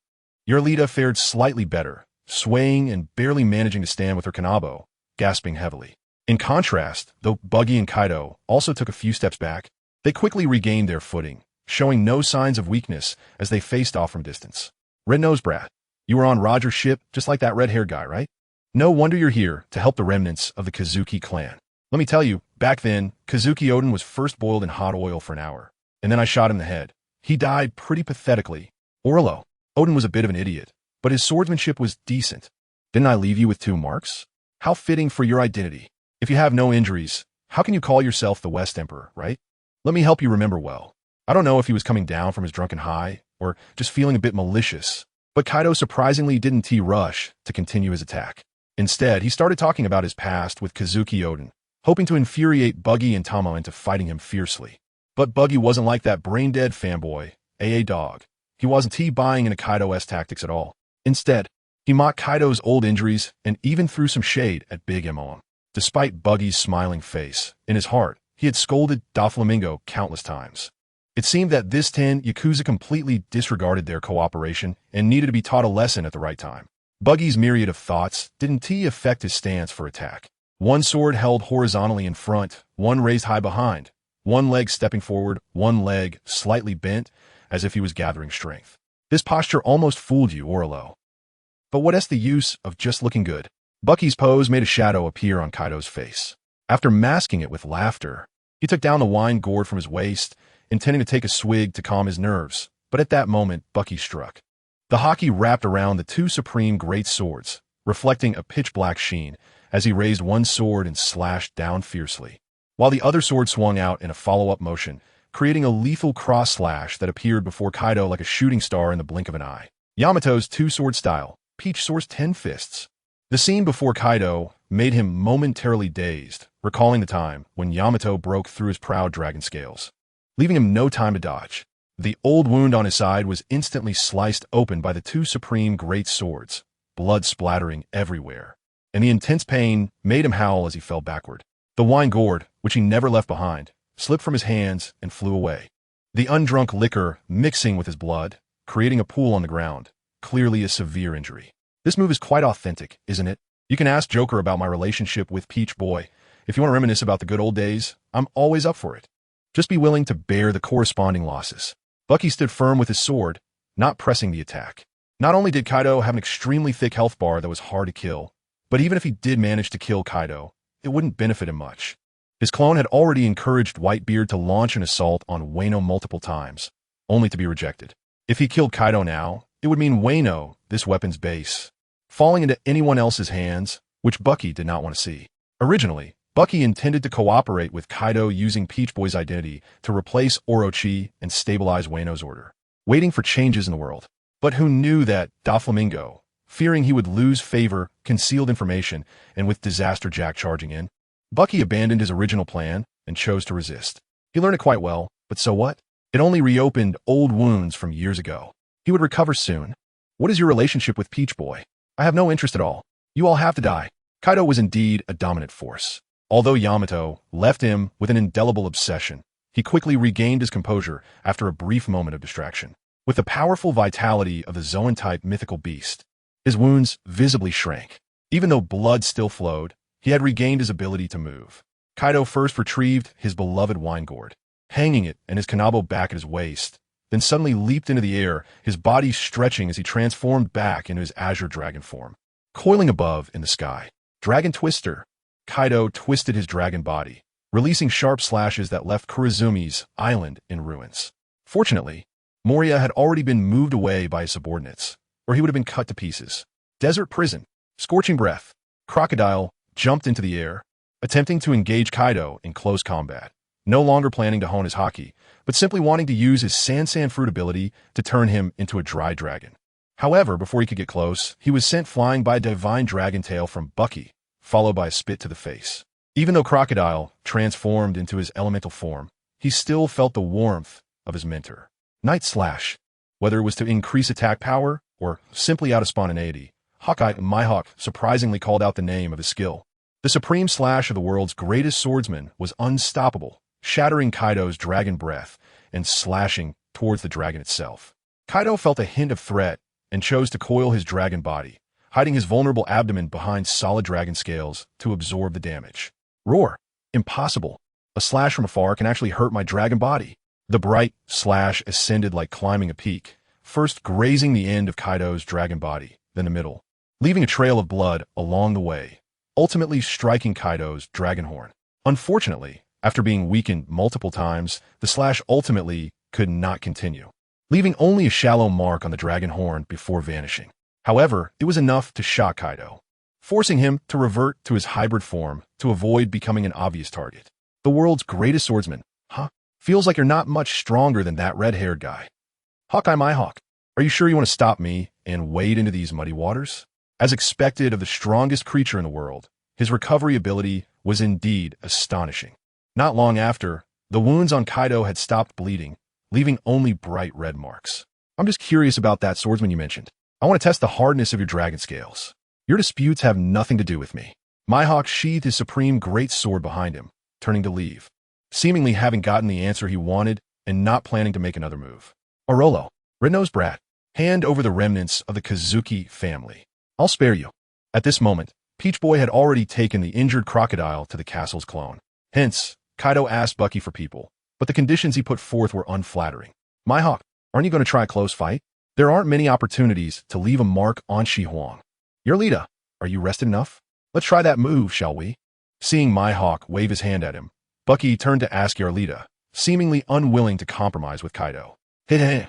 Yarlita fared slightly better, swaying and barely managing to stand with her Kanabo, gasping heavily. In contrast, though Buggy and Kaido also took a few steps back, they quickly regained their footing, showing no signs of weakness as they faced off from distance. Red-Nosed Brat, you were on Roger's ship just like that red-haired guy, right? No wonder you're here to help the remnants of the Kazuki clan. Let me tell you, back then, Kazuki Oden was first boiled in hot oil for an hour, and then I shot him in the head. He died pretty pathetically. Orlo, Oden was a bit of an idiot, but his swordsmanship was decent. Didn't I leave you with 2 marks? How fitting for your identity. If you have no injuries, how can you call yourself the West Emperor, right? Let me help you remember well. I don't know if he was coming down from his drunken high, or just feeling a bit malicious, but Kaido surprisingly didn't T-rush to continue his attack. Instead, he started talking about his past with Kazuki Oden, hoping to infuriate Buggy and Tama into fighting him fiercely. But Buggy wasn't like that brain-dead fanboy, AA dog. He wasn't T-buying into Kaido's tactics at all. Instead, he mocked Kaido's old injuries and even threw some shade at Big Mom. Despite Buggy's smiling face, in his heart, he had scolded Doflamingo countless times. It seemed that this 10 Yakuza completely disregarded their cooperation and needed to be taught a lesson at the right time. Buggy's myriad of thoughts didn't affect his stance for attack. One sword held horizontally in front, one raised high behind, one leg stepping forward, one leg slightly bent, as if he was gathering strength. This posture almost fooled you, Orlo. But what's the use of just looking good? Bucky's pose made a shadow appear on Kaido's face. After masking it with laughter, he took down the wine gourd from his waist, intending to take a swig to calm his nerves, but at that moment, Bucky struck. The Haki wrapped around the 2 supreme great swords, reflecting a pitch-black sheen, as he raised one sword and slashed down fiercely, while the other sword swung out in a follow-up motion, creating a lethal cross-slash that appeared before Kaido like a shooting star in the blink of an eye. Yamato's 2-sword style, Peach soars 10 fists. The scene before Kaido made him momentarily dazed, recalling the time when Yamato broke through his proud dragon scales, leaving him no time to dodge. The old wound on his side was instantly sliced open by the 2 supreme great swords, blood splattering everywhere, and the intense pain made him howl as he fell backward. The wine gourd, which he never left behind, slipped from his hands and flew away. The undrunk liquor mixing with his blood, creating a pool on the ground, clearly a severe injury. This move is quite authentic, isn't it? You can ask Joker about my relationship with Peach Boy. If you want to reminisce about the good old days, I'm always up for it. Just be willing to bear the corresponding losses. Bucky stood firm with his sword, not pressing the attack. Not only did Kaido have an extremely thick health bar that was hard to kill, but even if he did manage to kill Kaido, it wouldn't benefit him much. His clone had already encouraged Whitebeard to launch an assault on Wano multiple times, only to be rejected. If he killed Kaido now, it would mean Wano, this weapon's base, falling into anyone else's hands, which Buggy did not want to see. Originally, Buggy intended to cooperate with Kaido using Peach Boy's identity to replace Orochi and stabilize Wano's order, waiting for changes in the world. But who knew that Doflamingo, fearing he would lose favor, concealed information, and with Disaster Jack charging in, Buggy abandoned his original plan and chose to resist. He learned it quite well, but so what? It only reopened old wounds from years ago. He would recover soon. What is your relationship with Peach Boy? I have no interest at all. You all have to die. Kaido was indeed a dominant force. Although Yamato left him with an indelible obsession, he quickly regained his composure after a brief moment of distraction. With the powerful vitality of the Zoan-type mythical beast, his wounds visibly shrank. Even though blood still flowed, he had regained his ability to move. Kaido first retrieved his beloved wine gourd, hanging it and his kanabo back at his waist, then suddenly leaped into the air, his body stretching as he transformed back into his azure dragon form. Coiling above in the sky, Dragon Twister, Kaido twisted his dragon body, releasing sharp slashes that left Kurizumi's island in ruins. Fortunately, Moria had already been moved away by his subordinates, or he would have been cut to pieces. Desert Prison, Scorching Breath, Crocodile jumped into the air, attempting to engage Kaido in close combat, no longer planning to hone his haki, but simply wanting to use his Sansan Fruit ability to turn him into a dry dragon. However, before he could get close, he was sent flying by a divine dragon tail from Buggy, followed by a spit to the face. Even though Crocodile transformed into his elemental form, he still felt the warmth of his mentor. Night Slash. Whether it was to increase attack power or simply out of spontaneity, Hawkeye Mihawk surprisingly called out the name of his skill. The supreme slash of the world's greatest swordsman was unstoppable, shattering Kaido's dragon breath and slashing towards the dragon itself. Kaido felt a hint of threat and chose to coil his dragon body, hiding his vulnerable abdomen behind solid dragon scales to absorb the damage. Roar. Impossible. A slash from afar can actually hurt my dragon body. The bright slash ascended like climbing a peak, first grazing the end of Kaido's dragon body, then the middle, leaving a trail of blood along the way, ultimately striking Kaido's dragon horn. Unfortunately, after being weakened multiple times, the slash ultimately could not continue, leaving only a shallow mark on the dragon horn before vanishing. However, it was enough to shock Kaido, forcing him to revert to his hybrid form to avoid becoming an obvious target. The world's greatest swordsman, huh? Feels like you're not much stronger than that red-haired guy. Hawkeye Mihawk, are you sure you want to stop me and wade into these muddy waters? As expected of the strongest creature in the world, his recovery ability was indeed astonishing. Not long after, the wounds on Kaido had stopped bleeding, leaving only bright red marks. I'm just curious about that swordsman you mentioned. I want to test the hardness of your dragon scales. Your disputes have nothing to do with me. Mihawk sheathed his supreme great sword behind him, turning to leave, seemingly having gotten the answer he wanted and not planning to make another move. Orolo, Red-Nosed Brat, hand over the remnants of the Kazuki family. I'll spare you. At this moment, Peach Boy had already taken the injured crocodile to the castle's clone. Hence, Kaido asked Buggy for people, but the conditions he put forth were unflattering. Mihawk, aren't you going to try a close fight? There aren't many opportunities to leave a mark on Shi Huang. Yarlita, are you rested enough? Let's try that move, shall we? Seeing Mihawk wave his hand at him, Buggy turned to ask Yarlita, seemingly unwilling to compromise with Kaido. Heh.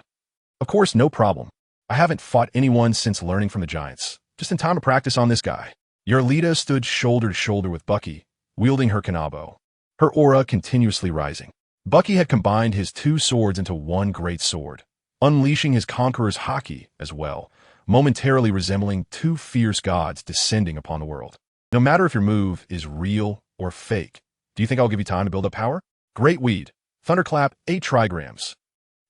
Of course, no problem. I haven't fought anyone since learning from the giants. Just in time to practice on this guy. Yarlita stood shoulder to shoulder with Buggy, wielding her kanabo, her aura continuously rising. Buggy had combined his two swords into one great sword, unleashing his conqueror's haki as well, momentarily resembling two fierce gods descending upon the world. No matter if your move is real or fake, do you think I'll give you time to build up power? Great weed. Thunderclap 8 trigrams.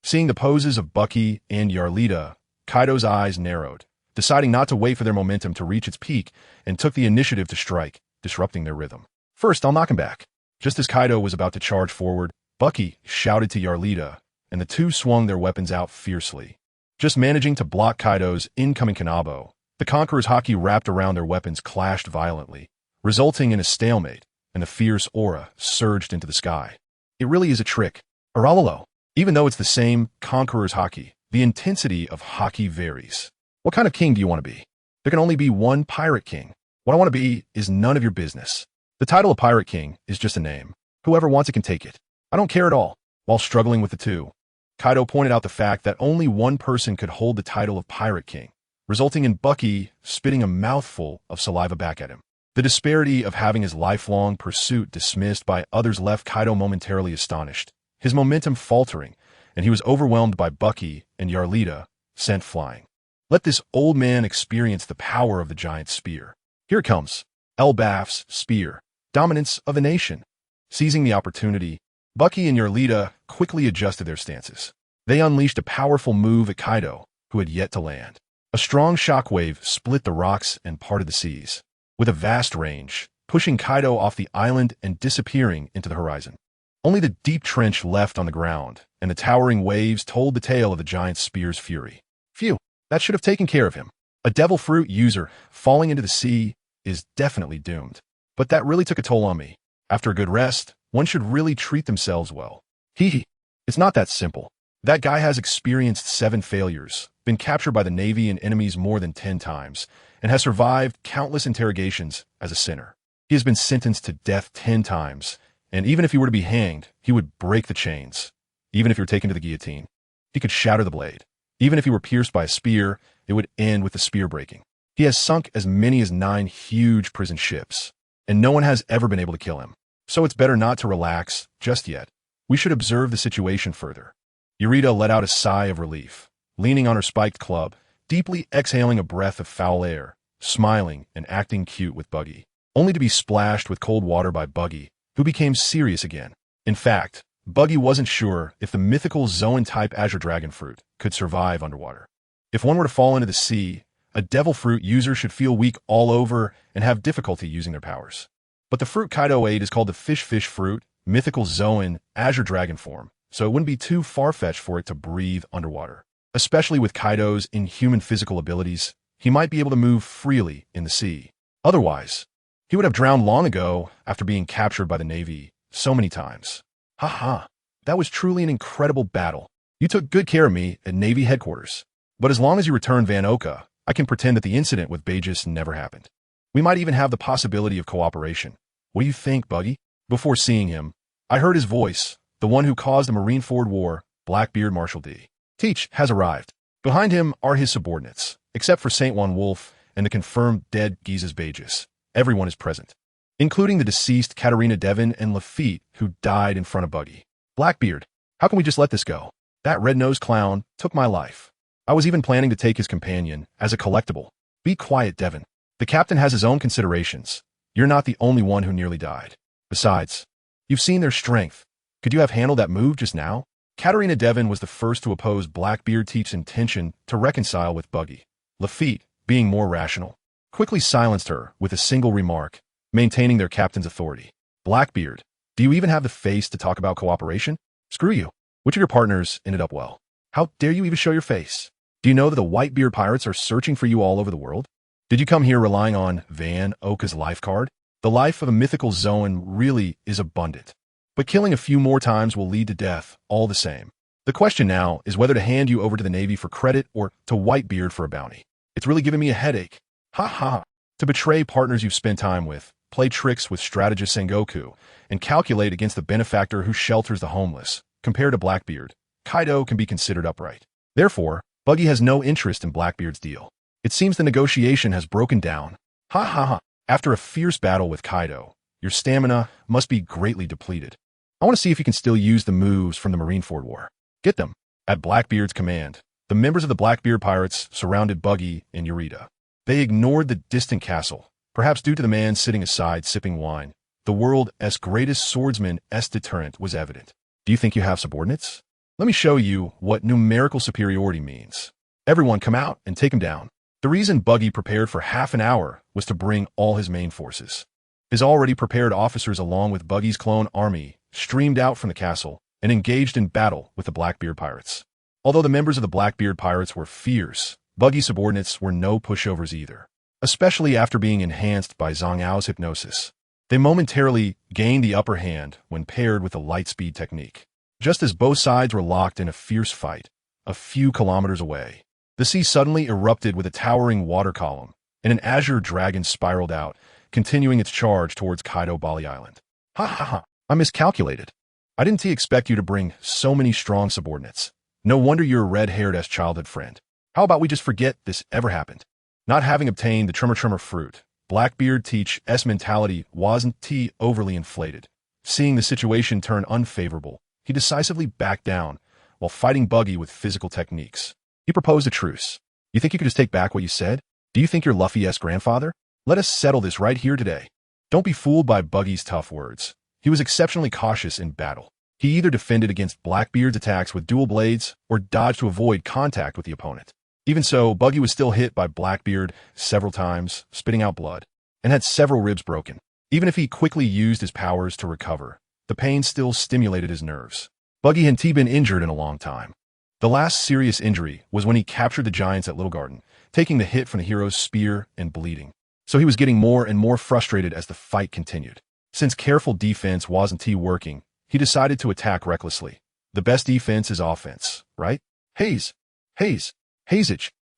Seeing the poses of Buggy and Yarlita, Kaido's eyes narrowed, deciding not to wait for their momentum to reach its peak, and took the initiative to strike, disrupting their rhythm. First, I'll knock him back. Just as Kaido was about to charge forward, Buggy shouted to Yarlita, and the two swung their weapons out fiercely. Just managing to block Kaido's incoming kanabo, the Conqueror's haki wrapped around their weapons clashed violently, resulting in a stalemate, and the fierce aura surged into the sky. It really is a trick. Aralalo. Even though it's the same Conqueror's haki, the intensity of haki varies. What kind of king do you want to be? There can only be one pirate king. What I want to be is none of your business. The title of Pirate King is just a name. Whoever wants it can take it. I don't care at all. While struggling with the two, Kaido pointed out the fact that only one person could hold the title of Pirate King, resulting in Buggy spitting a mouthful of saliva back at him. The disparity of having his lifelong pursuit dismissed by others left Kaido momentarily astonished, his momentum faltering, and he was overwhelmed by Buggy and Yarlita, sent flying. Let this old man experience the power of the giant spear. Here it comes. Elbaf's spear. Dominance of a nation. Seizing the opportunity, Buggy and Yarlita quickly adjusted their stances. They unleashed a powerful move at Kaido, who had yet to land. A strong shockwave split the rocks and parted the seas, with a vast range, pushing Kaido off the island and disappearing into the horizon. Only the deep trench left on the ground, and the towering waves told the tale of the giant spear's fury. Phew, that should have taken care of him. A devil fruit user falling into the sea is definitely doomed. But that really took a toll on me. After a good rest, one should really treat themselves well. It's not that simple. That guy has experienced 7 failures, been captured by the Navy and enemies more than 10 times, and has survived countless interrogations as a sinner. He has been sentenced to death 10 times, and even if he were to be hanged, he would break the chains. Even if you're taken to the guillotine, he could shatter the blade. Even if he were pierced by a spear, it would end with the spear breaking. He has sunk as many as 9 huge prison ships, and no one has ever been able to kill him. So it's better not to relax just yet. We should observe the situation further. Yarlita let out a sigh of relief, leaning on her spiked club, deeply exhaling a breath of foul air, smiling and acting cute with Buggy, only to be splashed with cold water by Buggy, who became serious again. In fact, Buggy wasn't sure if the mythical Zoan-type Azure Dragon fruit could survive underwater. If one were to fall into the sea, a devil fruit user should feel weak all over and have difficulty using their powers. But the fruit Kaido ate is called the fish fruit, mythical Zoan, Azure Dragon form, so it wouldn't be too far-fetched for it to breathe underwater. Especially with Kaido's inhuman physical abilities, he might be able to move freely in the sea. Otherwise, he would have drowned long ago after being captured by the Navy so many times. Haha, that was truly an incredible battle. You took good care of me at Navy headquarters. But as long as you return Van Oka, I can pretend that the incident with Bajis never happened. We might even have the possibility of cooperation. What do you think, Buggy? Before seeing him, I heard his voice, the one who caused the Marineford War, Blackbeard Marshal D. Teach has arrived. Behind him are his subordinates, except for Saint Juan Wolf and the confirmed dead Giza's Bajis. Everyone is present, including the deceased Katarina Devon and Lafitte, who died in front of Buggy. Blackbeard, how can we just let this go? That red-nosed clown took my life. I was even planning to take his companion as a collectible. Be quiet, Devon. The captain has his own considerations. You're not the only one who nearly died. Besides, you've seen their strength. Could you have handled that move just now? Katarina Devon was the first to oppose Blackbeard Teach's intention to reconcile with Buggy. Lafitte, being more rational, quickly silenced her with a single remark, maintaining their captain's authority. Blackbeard, do you even have the face to talk about cooperation? Screw you. Which of your partners ended up well? How dare you even show your face? Do you know that the Whitebeard pirates are searching for you all over the world? Did you come here relying on Van Oka's life card? The life of a mythical Zoan really is abundant, but killing a few more times will lead to death all the same. The question now is whether to hand you over to the Navy for credit or to Whitebeard for a bounty. It's really giving me a headache. Ha ha. To betray partners you've spent time with, play tricks with strategist Sengoku, and calculate against the benefactor who shelters the homeless. Compared to Blackbeard, Kaido can be considered upright. Therefore, Buggy has no interest in Blackbeard's deal. It seems the negotiation has broken down. Ha ha ha. After a fierce battle with Kaido, your stamina must be greatly depleted. I want to see if you can still use the moves from the Marineford War. Get them. At Blackbeard's command, the members of the Blackbeard pirates surrounded Buggy and Yarlita. They ignored the distant castle, perhaps due to the man sitting aside sipping wine. The world's greatest swordsman's deterrent was evident. Do you think you have subordinates? Let me show you what numerical superiority means. Everyone come out and take him down. The reason Buggy prepared for half an hour was to bring all his main forces. His already prepared officers along with Buggy's clone army streamed out from the castle and engaged in battle with the Blackbeard pirates. Although the members of the Blackbeard pirates were fierce, Buggy's subordinates were no pushovers either, especially after being enhanced by Zhang Ao's hypnosis. They momentarily gained the upper hand when paired with the light-speed technique. Just as both sides were locked in a fierce fight, a few kilometers away, the sea suddenly erupted with a towering water column, and an azure dragon spiraled out, continuing its charge towards Kaido Bali Island. Ha ha ha! I miscalculated. I didn't expect you to bring so many strong subordinates. No wonder you're a red-haired-ass childhood friend. How about we just forget this ever happened? Not having obtained the Tremor fruit, Blackbeard Teach's mentality wasn't overly inflated. Seeing the situation turn unfavorable, he decisively backed down while fighting Buggy with physical techniques. He proposed a truce. You think you could just take back what you said? Do you think you're Luffy's grandfather? Let us settle this right here today. Don't be fooled by Buggy's tough words. He was exceptionally cautious in battle. He either defended against Blackbeard's attacks with dual blades or dodged to avoid contact with the opponent. Even so, Buggy was still hit by Blackbeard several times, spitting out blood, and had several ribs broken. Even if he quickly used his powers to recover, the pain still stimulated his nerves. Buggy hadn't been injured in a long time. The last serious injury was when he captured the giants at Little Garden, taking the hit from the hero's spear and bleeding. So he was getting more and more frustrated as the fight continued. Since careful defense wasn't working, he decided to attack recklessly. The best defense is offense, right? Hazage.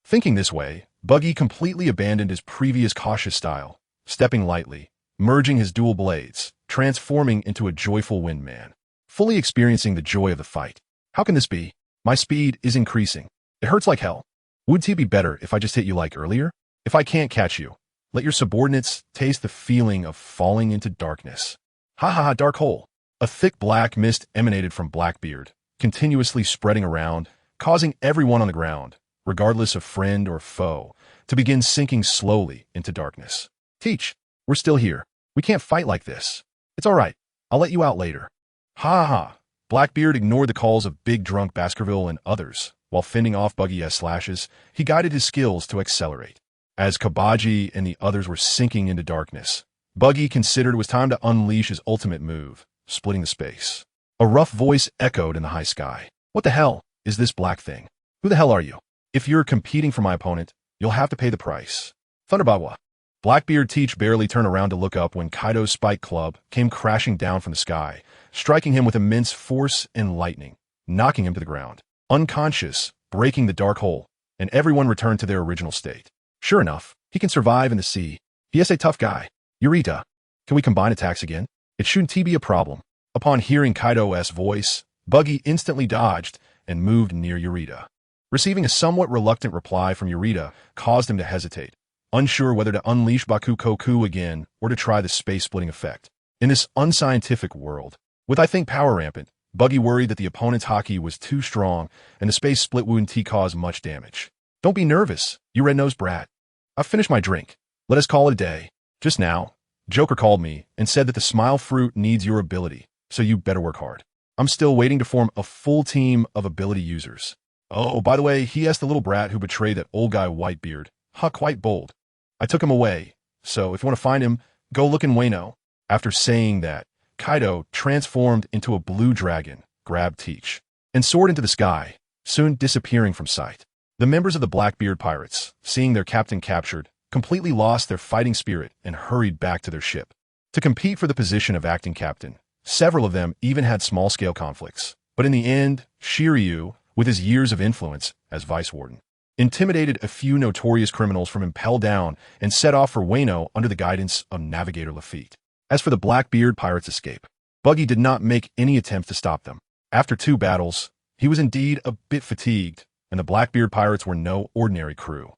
Thinking this way, Buggy completely abandoned his previous cautious style, stepping lightly, merging his dual blades, transforming into a joyful windman, fully experiencing the joy of the fight. How can this be? My speed is increasing. It hurts like hell. Wouldn't it be better if I just hit you like earlier? If I can't catch you, let your subordinates taste the feeling of falling into darkness. Ha ha ha, dark hole. A thick black mist emanated from Blackbeard, continuously spreading around, causing everyone on the ground, regardless of friend or foe, to begin sinking slowly into darkness. Teach, we're still here. We can't fight like this. It's all right. I'll let you out later. Ha ha. Blackbeard ignored the calls of Big Drunk Baskerville and others. While fending off Buggy's slashes, he guided his skills to accelerate. As Kabaji and the others were sinking into darkness, Buggy considered it was time to unleash his ultimate move, splitting the space. A rough voice echoed in the high sky. What the hell is this black thing? Who the hell are you? If you're competing for my opponent, you'll have to pay the price. Thunderbawa. Blackbeard Teach barely turned around to look up when Kaido's spike club came crashing down from the sky, striking him with immense force and lightning, knocking him to the ground. Unconscious, breaking the dark hole, and everyone returned to their original state. Sure enough, he can survive in the sea. He is a tough guy. Eureka. Can we combine attacks again? It shouldn't be a problem. Upon hearing Kaido's voice, Buggy instantly dodged and moved near Eureka. Receiving a somewhat reluctant reply from Eureka caused him to hesitate, unsure whether to unleash Baku Koku again or to try the space-splitting effect. In this unscientific world, with power rampant, Buggy worried that the opponent's haki was too strong and the space split wouldn't cause much damage. Don't be nervous, you red-nosed brat. I've finished my drink. Let us call it a day. Just now, Joker called me and said that the smile fruit needs your ability, so you better work hard. I'm still waiting to form a full team of ability users. Oh, by the way, he asked the little brat who betrayed that old guy Whitebeard. Quite bold. I took him away, so if you want to find him, go look in Wano. After saying that, Kaido transformed into a blue dragon, grabbed Teach, and soared into the sky, soon disappearing from sight. The members of the Blackbeard pirates, seeing their captain captured, completely lost their fighting spirit and hurried back to their ship. To compete for the position of acting captain, several of them even had small-scale conflicts. But in the end, Shiryu, with his years of influence as vice warden, intimidated a few notorious criminals from Impel Down and set off for Wano under the guidance of Navigator Lafitte. As for the Blackbeard pirates' escape, Buggy did not make any attempt to stop them. After 2 battles, he was indeed a bit fatigued, and the Blackbeard pirates were no ordinary crew.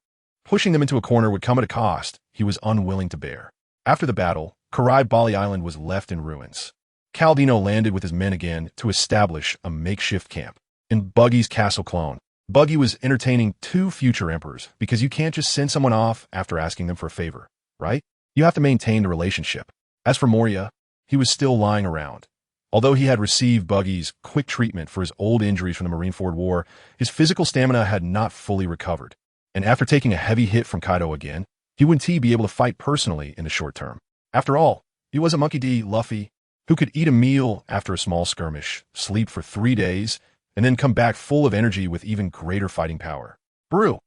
Pushing them into a corner would come at a cost he was unwilling to bear. After the battle, Karai Bali Island was left in ruins. Caldino landed with his men again to establish a makeshift camp. In Buggy's castle clone, Buggy was entertaining 2 future emperors because you can't just send someone off after asking them for a favor, right? You have to maintain the relationship. As for Moria, he was still lying around. Although he had received Buggy's quick treatment for his old injuries from the Marineford War, his physical stamina had not fully recovered. And after taking a heavy hit from Kaido again, he wouldn't be able to fight personally in the short term. After all, he was a Monkey D. Luffy, who could eat a meal after a small skirmish, sleep for 3 days, and then come back full of energy with even greater fighting power. Brew.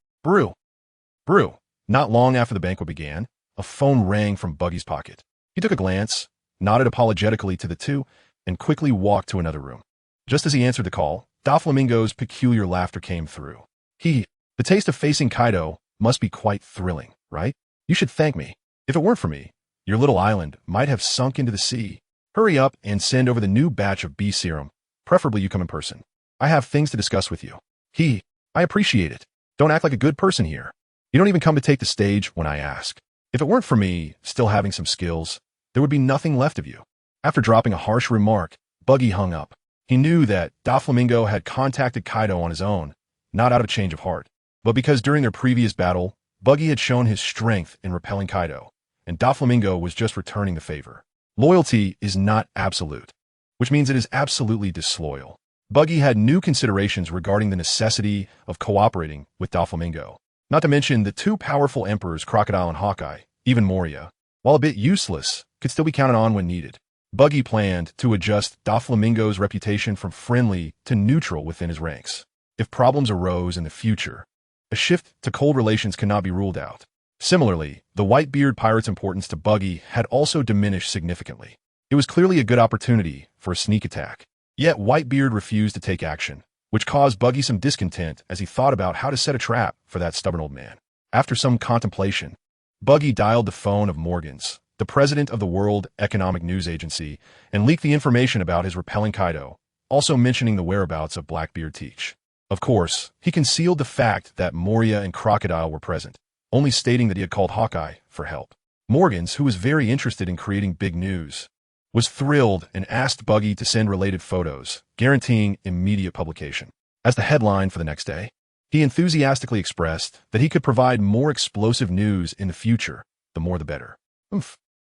Not long after the banquet began, a phone rang from Buggy's pocket. He took a glance, nodded apologetically to the 2, and quickly walked to another room. Just as he answered the call, Doflamingo's peculiar laughter came through. The taste of facing Kaido must be quite thrilling, right? You should thank me. If it weren't for me, your little island might have sunk into the sea. Hurry up and send over the new batch of bee serum. Preferably you come in person. I have things to discuss with you. I appreciate it. Don't act like a good person here. You don't even come to take the stage when I ask. If it weren't for me still having some skills, there would be nothing left of you. After dropping a harsh remark, Buggy hung up. He knew that Doflamingo had contacted Kaido on his own, not out of a change of heart, but because during their previous battle, Buggy had shown his strength in repelling Kaido, and Doflamingo was just returning the favor. Loyalty is not absolute, which means it is absolutely disloyal. Buggy had new considerations regarding the necessity of cooperating with Doflamingo, not to mention the two powerful emperors, Crocodile and Hawkeye, even Moria, while a bit useless, could still be counted on when needed. Buggy planned to adjust Doflamingo's reputation from friendly to neutral within his ranks. If problems arose in the future, a shift to cold relations cannot be ruled out. Similarly, the Whitebeard pirate's importance to Buggy had also diminished significantly. It was clearly a good opportunity for a sneak attack. Yet Whitebeard refused to take action, which caused Buggy some discontent as he thought about how to set a trap for that stubborn old man. After some contemplation, Buggy dialed the phone of Morgans, the president of the World Economic News Agency, and leaked the information about his repelling Kaido, also mentioning the whereabouts of Blackbeard Teach. Of course, he concealed the fact that Moria and Crocodile were present, only stating that he had called Hawkeye for help. Morgans, who was very interested in creating big news, was thrilled and asked Buggy to send related photos, guaranteeing immediate publication. As the headline for the next day, he enthusiastically expressed that he could provide more explosive news in the future, the more the better.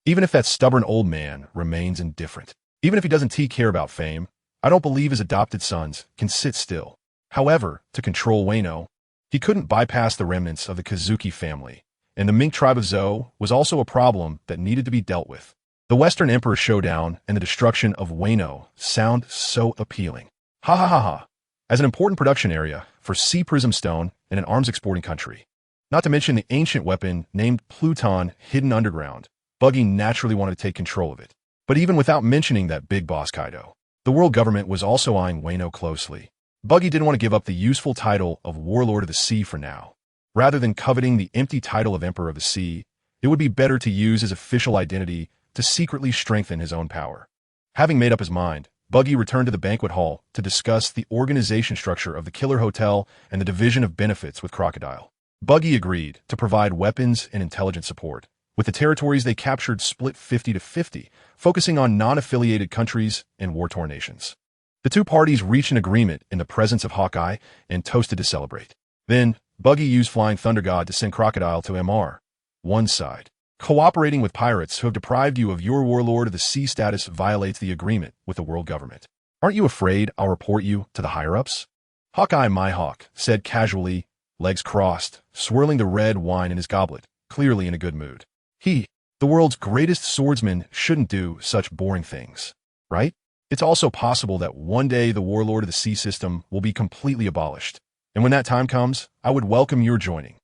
Even if that stubborn old man remains indifferent, even if he doesn't care about fame, I don't believe his adopted sons can sit still. However, to control Wano, he couldn't bypass the remnants of the Kazuki family, and the Mink tribe of Zou was also a problem that needed to be dealt with. The Western Emperor showdown and the destruction of Wano sound so appealing. Ha ha ha ha. As an important production area for Sea Prism Stone and an arms exporting country. Not to mention the ancient weapon named Pluton hidden underground, Buggy naturally wanted to take control of it. But even without mentioning that big boss Kaido, the world government was also eyeing Wano closely. Buggy didn't want to give up the useful title of Warlord of the Sea for now. Rather than coveting the empty title of Emperor of the Sea, it would be better to use his official identity to secretly strengthen his own power. Having made up his mind, Buggy returned to the banquet hall to discuss the organization structure of the Killer Hotel and the division of benefits with Crocodile. Buggy agreed to provide weapons and intelligence support, with the territories they captured split 50-50, focusing on non-affiliated countries and war-torn nations. The two parties reached an agreement in the presence of Hawkeye and toasted to celebrate. Then, Buggy used Flying Thunder God to send Crocodile to MR. One side. Cooperating with pirates who have deprived you of your Warlord of the Sea status violates the agreement with the world government. Aren't you afraid I'll report you to the higher-ups? Hawkeye my hawk said casually, legs crossed, swirling the red wine in his goblet, clearly in a good mood. He, the world's greatest swordsman, shouldn't do such boring things, right? It's also possible that one day the Warlord of the Sea system will be completely abolished. And when that time comes, I would welcome your joining.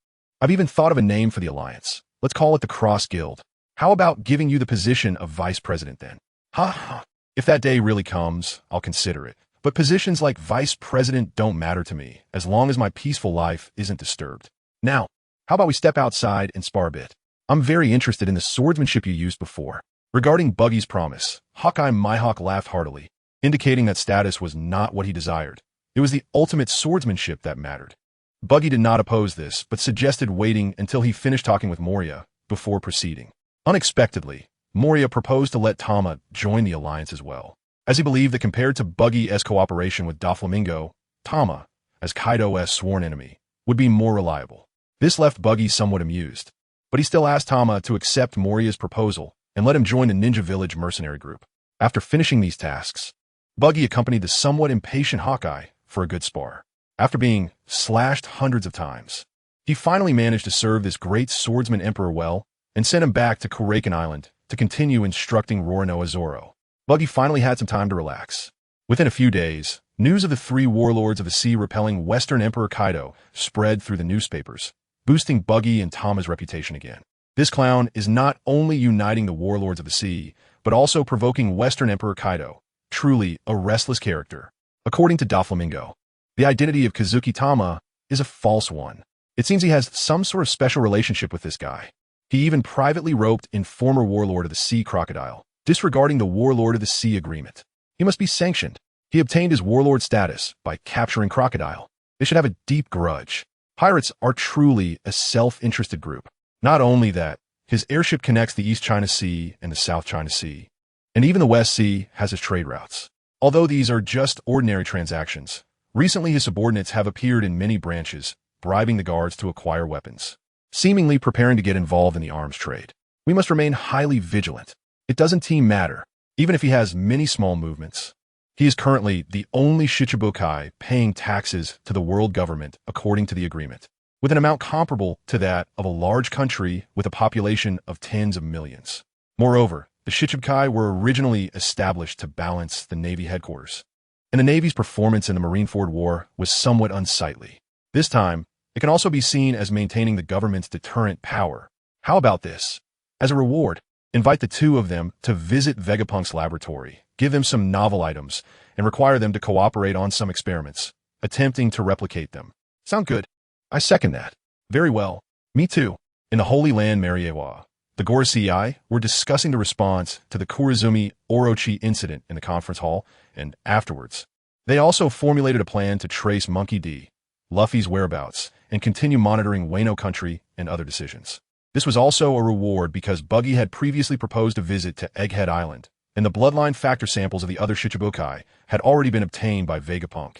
I've even thought of a name for the alliance. Let's call it the Cross Guild. How about giving you the position of vice president then? Ha! If that day really comes, I'll consider it. But positions like vice president don't matter to me, as long as my peaceful life isn't disturbed. Now, how about we step outside and spar a bit? I'm very interested in the swordsmanship you used before. Regarding Buggy's promise, Hawkeye Myhawk laughed heartily, indicating that status was not what he desired. It was the ultimate swordsmanship that mattered. Buggy did not oppose this, but suggested waiting until he finished talking with Moria before proceeding. Unexpectedly, Moria proposed to let Tama join the alliance as well, as he believed that compared to Buggy's cooperation with Doflamingo, Tama, as Kaido's sworn enemy, would be more reliable. This left Buggy somewhat amused, but he still asked Tama to accept Moria's proposal and let him join the Ninja Village mercenary group. After finishing these tasks, Buggy accompanied the somewhat impatient Hawkeye for a good spar. After being slashed hundreds of times, he finally managed to serve this great swordsman emperor well and sent him back to Kuraken Island to continue instructing Roronoa Zoro. Buggy finally had some time to relax. Within a few days, news of the three warlords of the sea repelling Western Emperor Kaido spread through the newspapers, boosting Buggy and Tama's reputation again. This clown is not only uniting the warlords of the sea, but also provoking Western Emperor Kaido, truly a restless character. According to Doflamingo, the identity of Kazuki Tama is a false one. It seems he has some sort of special relationship with this guy. He even privately roped in former warlord of the sea Crocodile, disregarding the Warlord of the Sea agreement. He must be sanctioned. He obtained his Warlord status by capturing Crocodile. They should have a deep grudge. Pirates are truly a self-interested group. Not only that, his airship connects the East China Sea and the South China Sea, and even the West Sea has his trade routes. Although these are just ordinary transactions, recently his subordinates have appeared in many branches, bribing the guards to acquire weapons, seemingly preparing to get involved in the arms trade. We must remain highly vigilant. It doesn't matter, even if he has many small movements. He is currently the only Shichibukai paying taxes to the world government according to the agreement, with an amount comparable to that of a large country with a population of tens of millions. Moreover, the Shichibukai were originally established to balance the Navy headquarters, and the Navy's performance in the Marineford War was somewhat unsightly. This time, it can also be seen as maintaining the government's deterrent power. How about this? As a reward, invite the two of them to visit Vegapunk's laboratory, give them some novel items, and require them to cooperate on some experiments, attempting to replicate them. Sound good? I second that. Very well. Me too. In the Holy Land Mariewa, the Gorosei were discussing the response to the Kurizumi Orochi incident in the conference hall, and afterwards, they also formulated a plan to trace Monkey D, Luffy's whereabouts, and continue monitoring Wano country and other decisions. This was also a reward because Buggy had previously proposed a visit to Egghead Island, and the bloodline factor samples of the other Shichibukai had already been obtained by Vegapunk.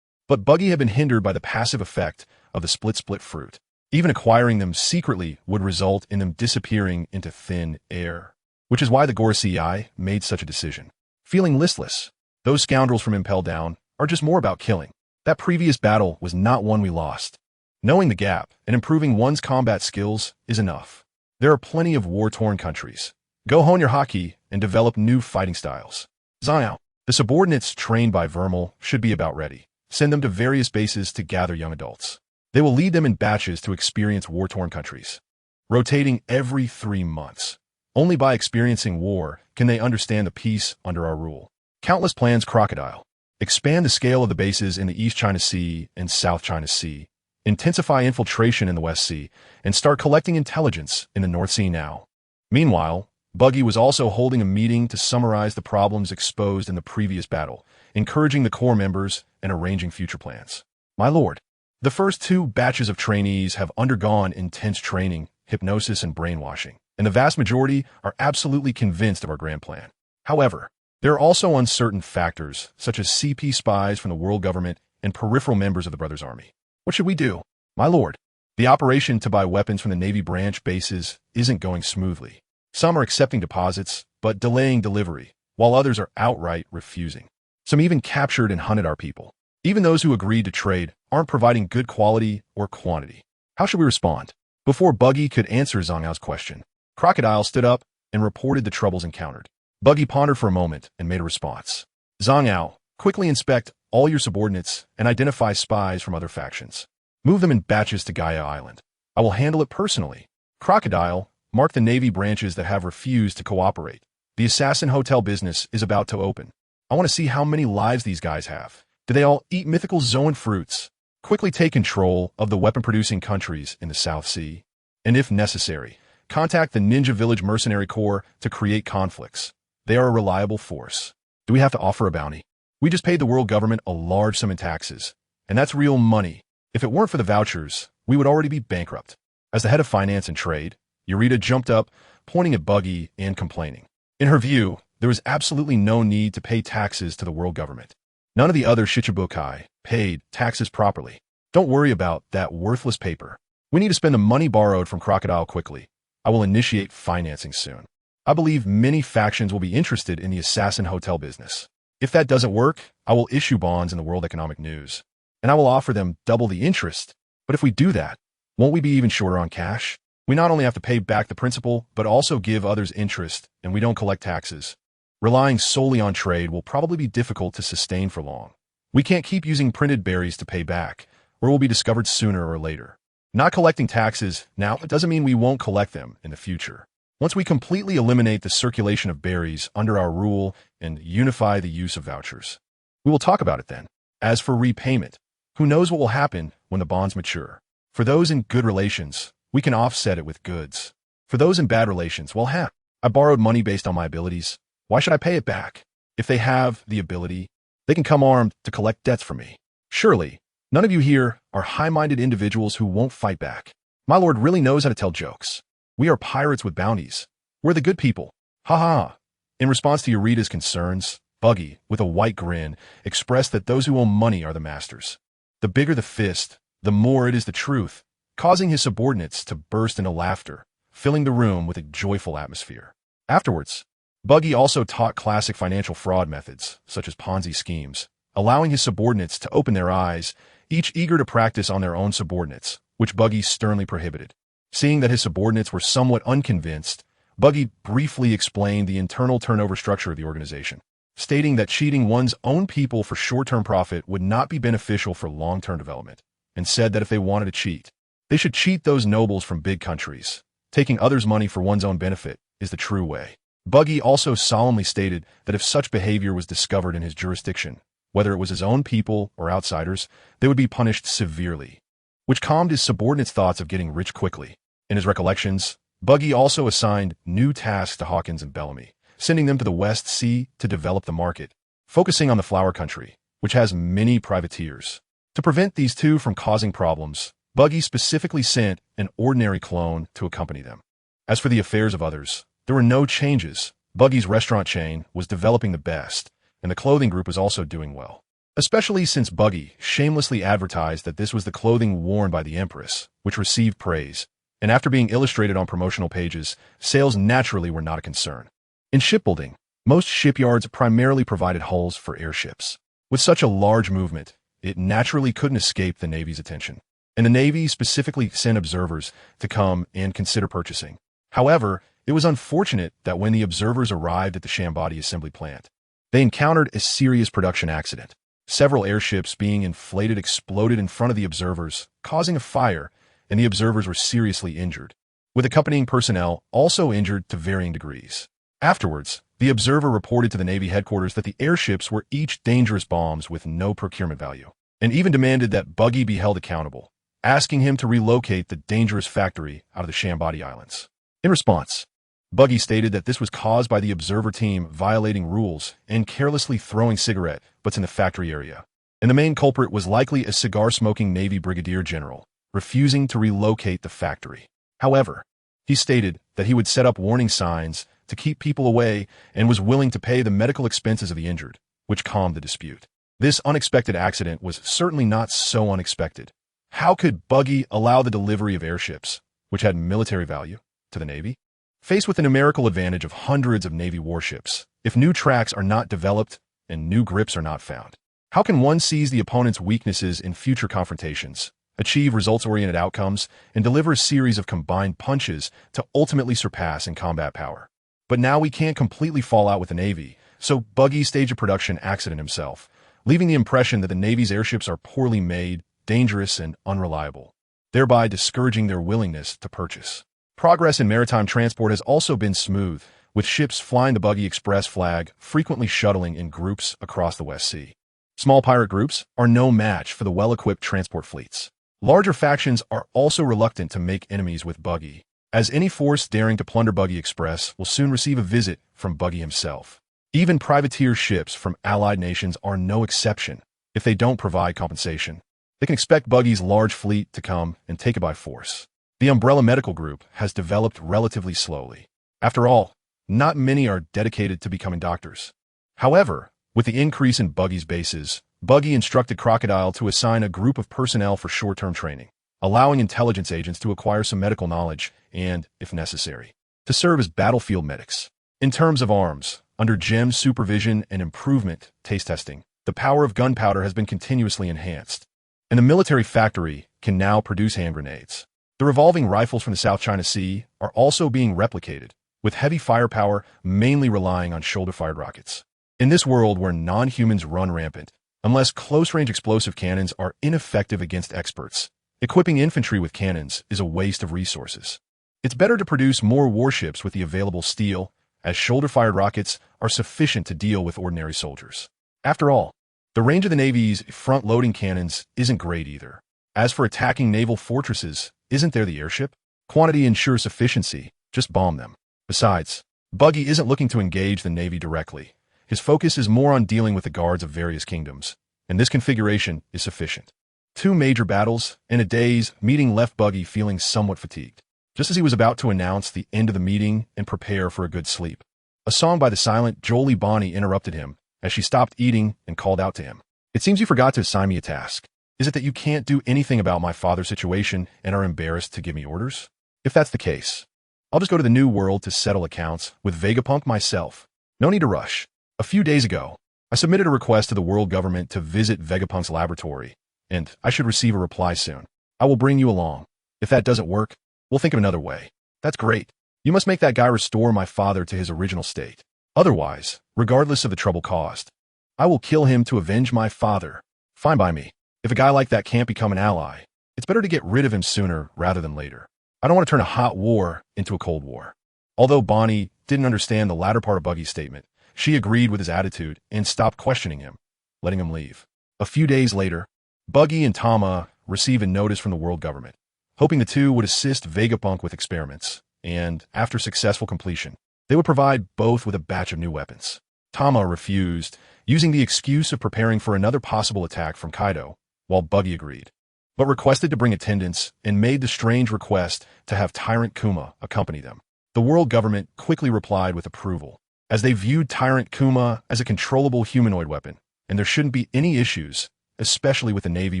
But Buggy had been hindered by the passive effect of the split fruit. Even acquiring them secretly would result in them disappearing into thin air, which is why the Gorosei made such a decision. Feeling listless, those scoundrels from Impel Down are just more about killing. That previous battle was not one we lost. Knowing the gap and improving one's combat skills is enough. There are plenty of war-torn countries. Go hone your haki and develop new fighting styles. Zhao, the subordinates trained by Vermal should be about ready. Send them to various bases to gather young adults. They will lead them in batches to experience war-torn countries, rotating every 3 months. Only by experiencing war can they understand the peace under our rule. Countless plans Crocodile. Expand the scale of the bases in the East China Sea and South China Sea. Intensify infiltration in the West Sea, and start collecting intelligence in the North Sea now. Meanwhile, Buggy was also holding a meeting to summarize the problems exposed in the previous battle, encouraging the Corps members and arranging future plans. My lord, the first 2 batches of trainees have undergone intense training, hypnosis, and brainwashing, and the vast majority are absolutely convinced of our grand plan. However, there are also uncertain factors, such as CP spies from the world government and peripheral members of the Brothers' Army. What should we do? My lord, the operation to buy weapons from the Navy branch bases isn't going smoothly. Some are accepting deposits, but delaying delivery, while others are outright refusing. Some even captured and hunted our people. Even those who agreed to trade aren't providing good quality or quantity. How should we respond? Before Buggy could answer Zhang Yao's question, Crocodile stood up and reported the troubles encountered. Buggy pondered for a moment and made a response. Zhang Yao, quickly inspect all your subordinates and identify spies from other factions. Move them in batches to Gaia Island. I will handle it personally. Crocodile, mark the Navy branches that have refused to cooperate. The Assassin Hotel business is about to open. I want to see how many lives these guys have. Do they all eat mythical Zoan fruits? Quickly take control of the weapon-producing countries in the South Sea. And if necessary, contact the Ninja Village Mercenary Corps to create conflicts. They are a reliable force. Do we have to offer a bounty? We just paid the world government a large sum in taxes, and that's real money. If it weren't for the vouchers, we would already be bankrupt. As the head of finance and trade, Eureka jumped up, pointing at Buggy and complaining. In her view, there was absolutely no need to pay taxes to the world government. None of the other Shichibukai paid taxes properly. Don't worry about that worthless paper. We need to spend the money borrowed from Crocodile quickly. I will initiate financing soon. I believe many factions will be interested in the Assassin Hotel business. If that doesn't work, I will issue bonds in the World Economic News, and I will offer them double the interest. But if we do that, won't we be even shorter on cash? We not only have to pay back the principal, but also give others interest, and we don't collect taxes. Relying solely on trade will probably be difficult to sustain for long. We can't keep using printed berries to pay back, or we'll be discovered sooner or later. Not collecting taxes now doesn't mean we won't collect them in the future. Once we completely eliminate the circulation of berries under our rule and unify the use of vouchers, we will talk about it then. As for repayment, who knows what will happen when the bonds mature. For those in good relations, we can offset it with goods. For those in bad relations, well, I borrowed money based on my abilities. Why should I pay it back? If they have the ability, they can come armed to collect debts from me. Surely, none of you here are high-minded individuals who won't fight back. My lord really knows how to tell jokes. We are pirates with bounties. We're the good people. Ha ha. In response to Eureka's concerns, Buggy, with a white grin, expressed that those who owe money are the masters. The bigger the fist, the more it is the truth, causing his subordinates to burst into laughter, filling the room with a joyful atmosphere. Afterwards, Buggy also taught classic financial fraud methods, such as Ponzi schemes, allowing his subordinates to open their eyes, each eager to practice on their own subordinates, which Buggy sternly prohibited. Seeing that his subordinates were somewhat unconvinced, Buggy briefly explained the internal turnover structure of the organization, stating that cheating one's own people for short-term profit would not be beneficial for long-term development, and said that if they wanted to cheat, they should cheat those nobles from big countries. Taking others' money for one's own benefit is the true way. Buggy also solemnly stated that if such behavior was discovered in his jurisdiction, whether it was his own people or outsiders, they would be punished severely, which calmed his subordinates' thoughts of getting rich quickly. In his recollections, Buggy also assigned new tasks to Hawkins and Bellamy, sending them to the West Sea to develop the market, focusing on the Flower Country, which has many privateers. To prevent these two from causing problems, Buggy specifically sent an ordinary clone to accompany them. As for the affairs of others, there were no changes. Buggy's restaurant chain was developing the best, and the clothing group was also doing well, especially since Buggy shamelessly advertised that this was the clothing worn by the Empress, which received praise, and after being illustrated on promotional pages, sales naturally were not a concern. In shipbuilding, most shipyards primarily provided hulls for airships. With such a large movement, it naturally couldn't escape the Navy's attention, and the Navy specifically sent observers to come and consider purchasing. However, it was unfortunate that when the observers arrived at the Shambadi assembly plant, they encountered a serious production accident. Several airships being inflated exploded in front of the observers, causing a fire, and the observers were seriously injured, with accompanying personnel also injured to varying degrees. Afterwards, the observer reported to the Navy headquarters that the airships were each dangerous bombs with no procurement value, and even demanded that Buggy be held accountable, asking him to relocate the dangerous factory out of the Shambadi Islands. In response, Buggy stated that this was caused by the observer team violating rules and carelessly throwing cigarette butts in the factory area, and the main culprit was likely a cigar-smoking Navy brigadier general, refusing to relocate the factory. However, he stated that he would set up warning signs to keep people away and was willing to pay the medical expenses of the injured, which calmed the dispute. This unexpected accident was certainly not so unexpected. How could Buggy allow the delivery of airships, which had military value, to the Navy? Faced with the numerical advantage of hundreds of Navy warships, if new tracks are not developed and new grips are not found, how can one seize the opponent's weaknesses in future confrontations, achieve results-oriented outcomes, and deliver a series of combined punches to ultimately surpass in combat power? But now we can't completely fall out with the Navy, so Buggy staged a production accident himself, leaving the impression that the Navy's airships are poorly made, dangerous, and unreliable, thereby discouraging their willingness to purchase. Progress in maritime transport has also been smooth, with ships flying the Buggy Express flag frequently shuttling in groups across the West Sea. Small pirate groups are no match for the well-equipped transport fleets. Larger factions are also reluctant to make enemies with Buggy, as any force daring to plunder Buggy Express will soon receive a visit from Buggy himself. Even privateer ships from allied nations are no exception. If they don't provide compensation, they can expect Buggy's large fleet to come and take it by force. The Umbrella Medical Group has developed relatively slowly. After all, not many are dedicated to becoming doctors. However, with the increase in Buggy's bases, Buggy instructed Crocodile to assign a group of personnel for short-term training, allowing intelligence agents to acquire some medical knowledge and, if necessary, to serve as battlefield medics. In terms of arms, under GEM's supervision and improvement taste testing, the power of gunpowder has been continuously enhanced, and the military factory can now produce hand grenades. The revolving rifles from the South China Sea are also being replicated, with heavy firepower mainly relying on shoulder-fired rockets. In this world where non-humans run rampant, unless close-range explosive cannons are ineffective against experts, equipping infantry with cannons is a waste of resources. It's better to produce more warships with the available steel, as shoulder-fired rockets are sufficient to deal with ordinary soldiers. After all, the range of the Navy's front-loading cannons isn't great either. As for attacking naval fortresses, isn't there the airship? Quantity ensures sufficiency, just bomb them. Besides, Buggy isn't looking to engage the Navy directly. His focus is more on dealing with the guards of various kingdoms, and this configuration is sufficient. 2 major battles in a day's meeting left Buggy feeling somewhat fatigued. Just as he was about to announce the end of the meeting and prepare for a good sleep, a song by the silent Jolie Bonnie interrupted him as she stopped eating and called out to him. "It seems you forgot to assign me a task. Is it that you can't do anything about my father's situation and are embarrassed to give me orders? If that's the case, I'll just go to the New World to settle accounts with Vegapunk myself. No need to rush. A few days ago, I submitted a request to the world government to visit Vegapunk's laboratory, and I should receive a reply soon. I will bring you along. If that doesn't work, we'll think of another way." "That's great. You must make that guy restore my father to his original state. Otherwise, regardless of the trouble caused, I will kill him to avenge my father." "Fine by me. If a guy like that can't become an ally, it's better to get rid of him sooner rather than later. I don't want to turn a hot war into a cold war." Although Bonnie didn't understand the latter part of Buggy's statement, she agreed with his attitude and stopped questioning him, letting him leave. A few days later, Buggy and Tama receive a notice from the world government, hoping the two would assist Vegapunk with experiments, and, after successful completion, they would provide both with a batch of new weapons. Tama refused, using the excuse of preparing for another possible attack from Kaido, while Buggy agreed, but requested to bring attendants and made the strange request to have Tyrant Kuma accompany them. The world government quickly replied with approval, as they viewed Tyrant Kuma as a controllable humanoid weapon, and there shouldn't be any issues, especially with the Navy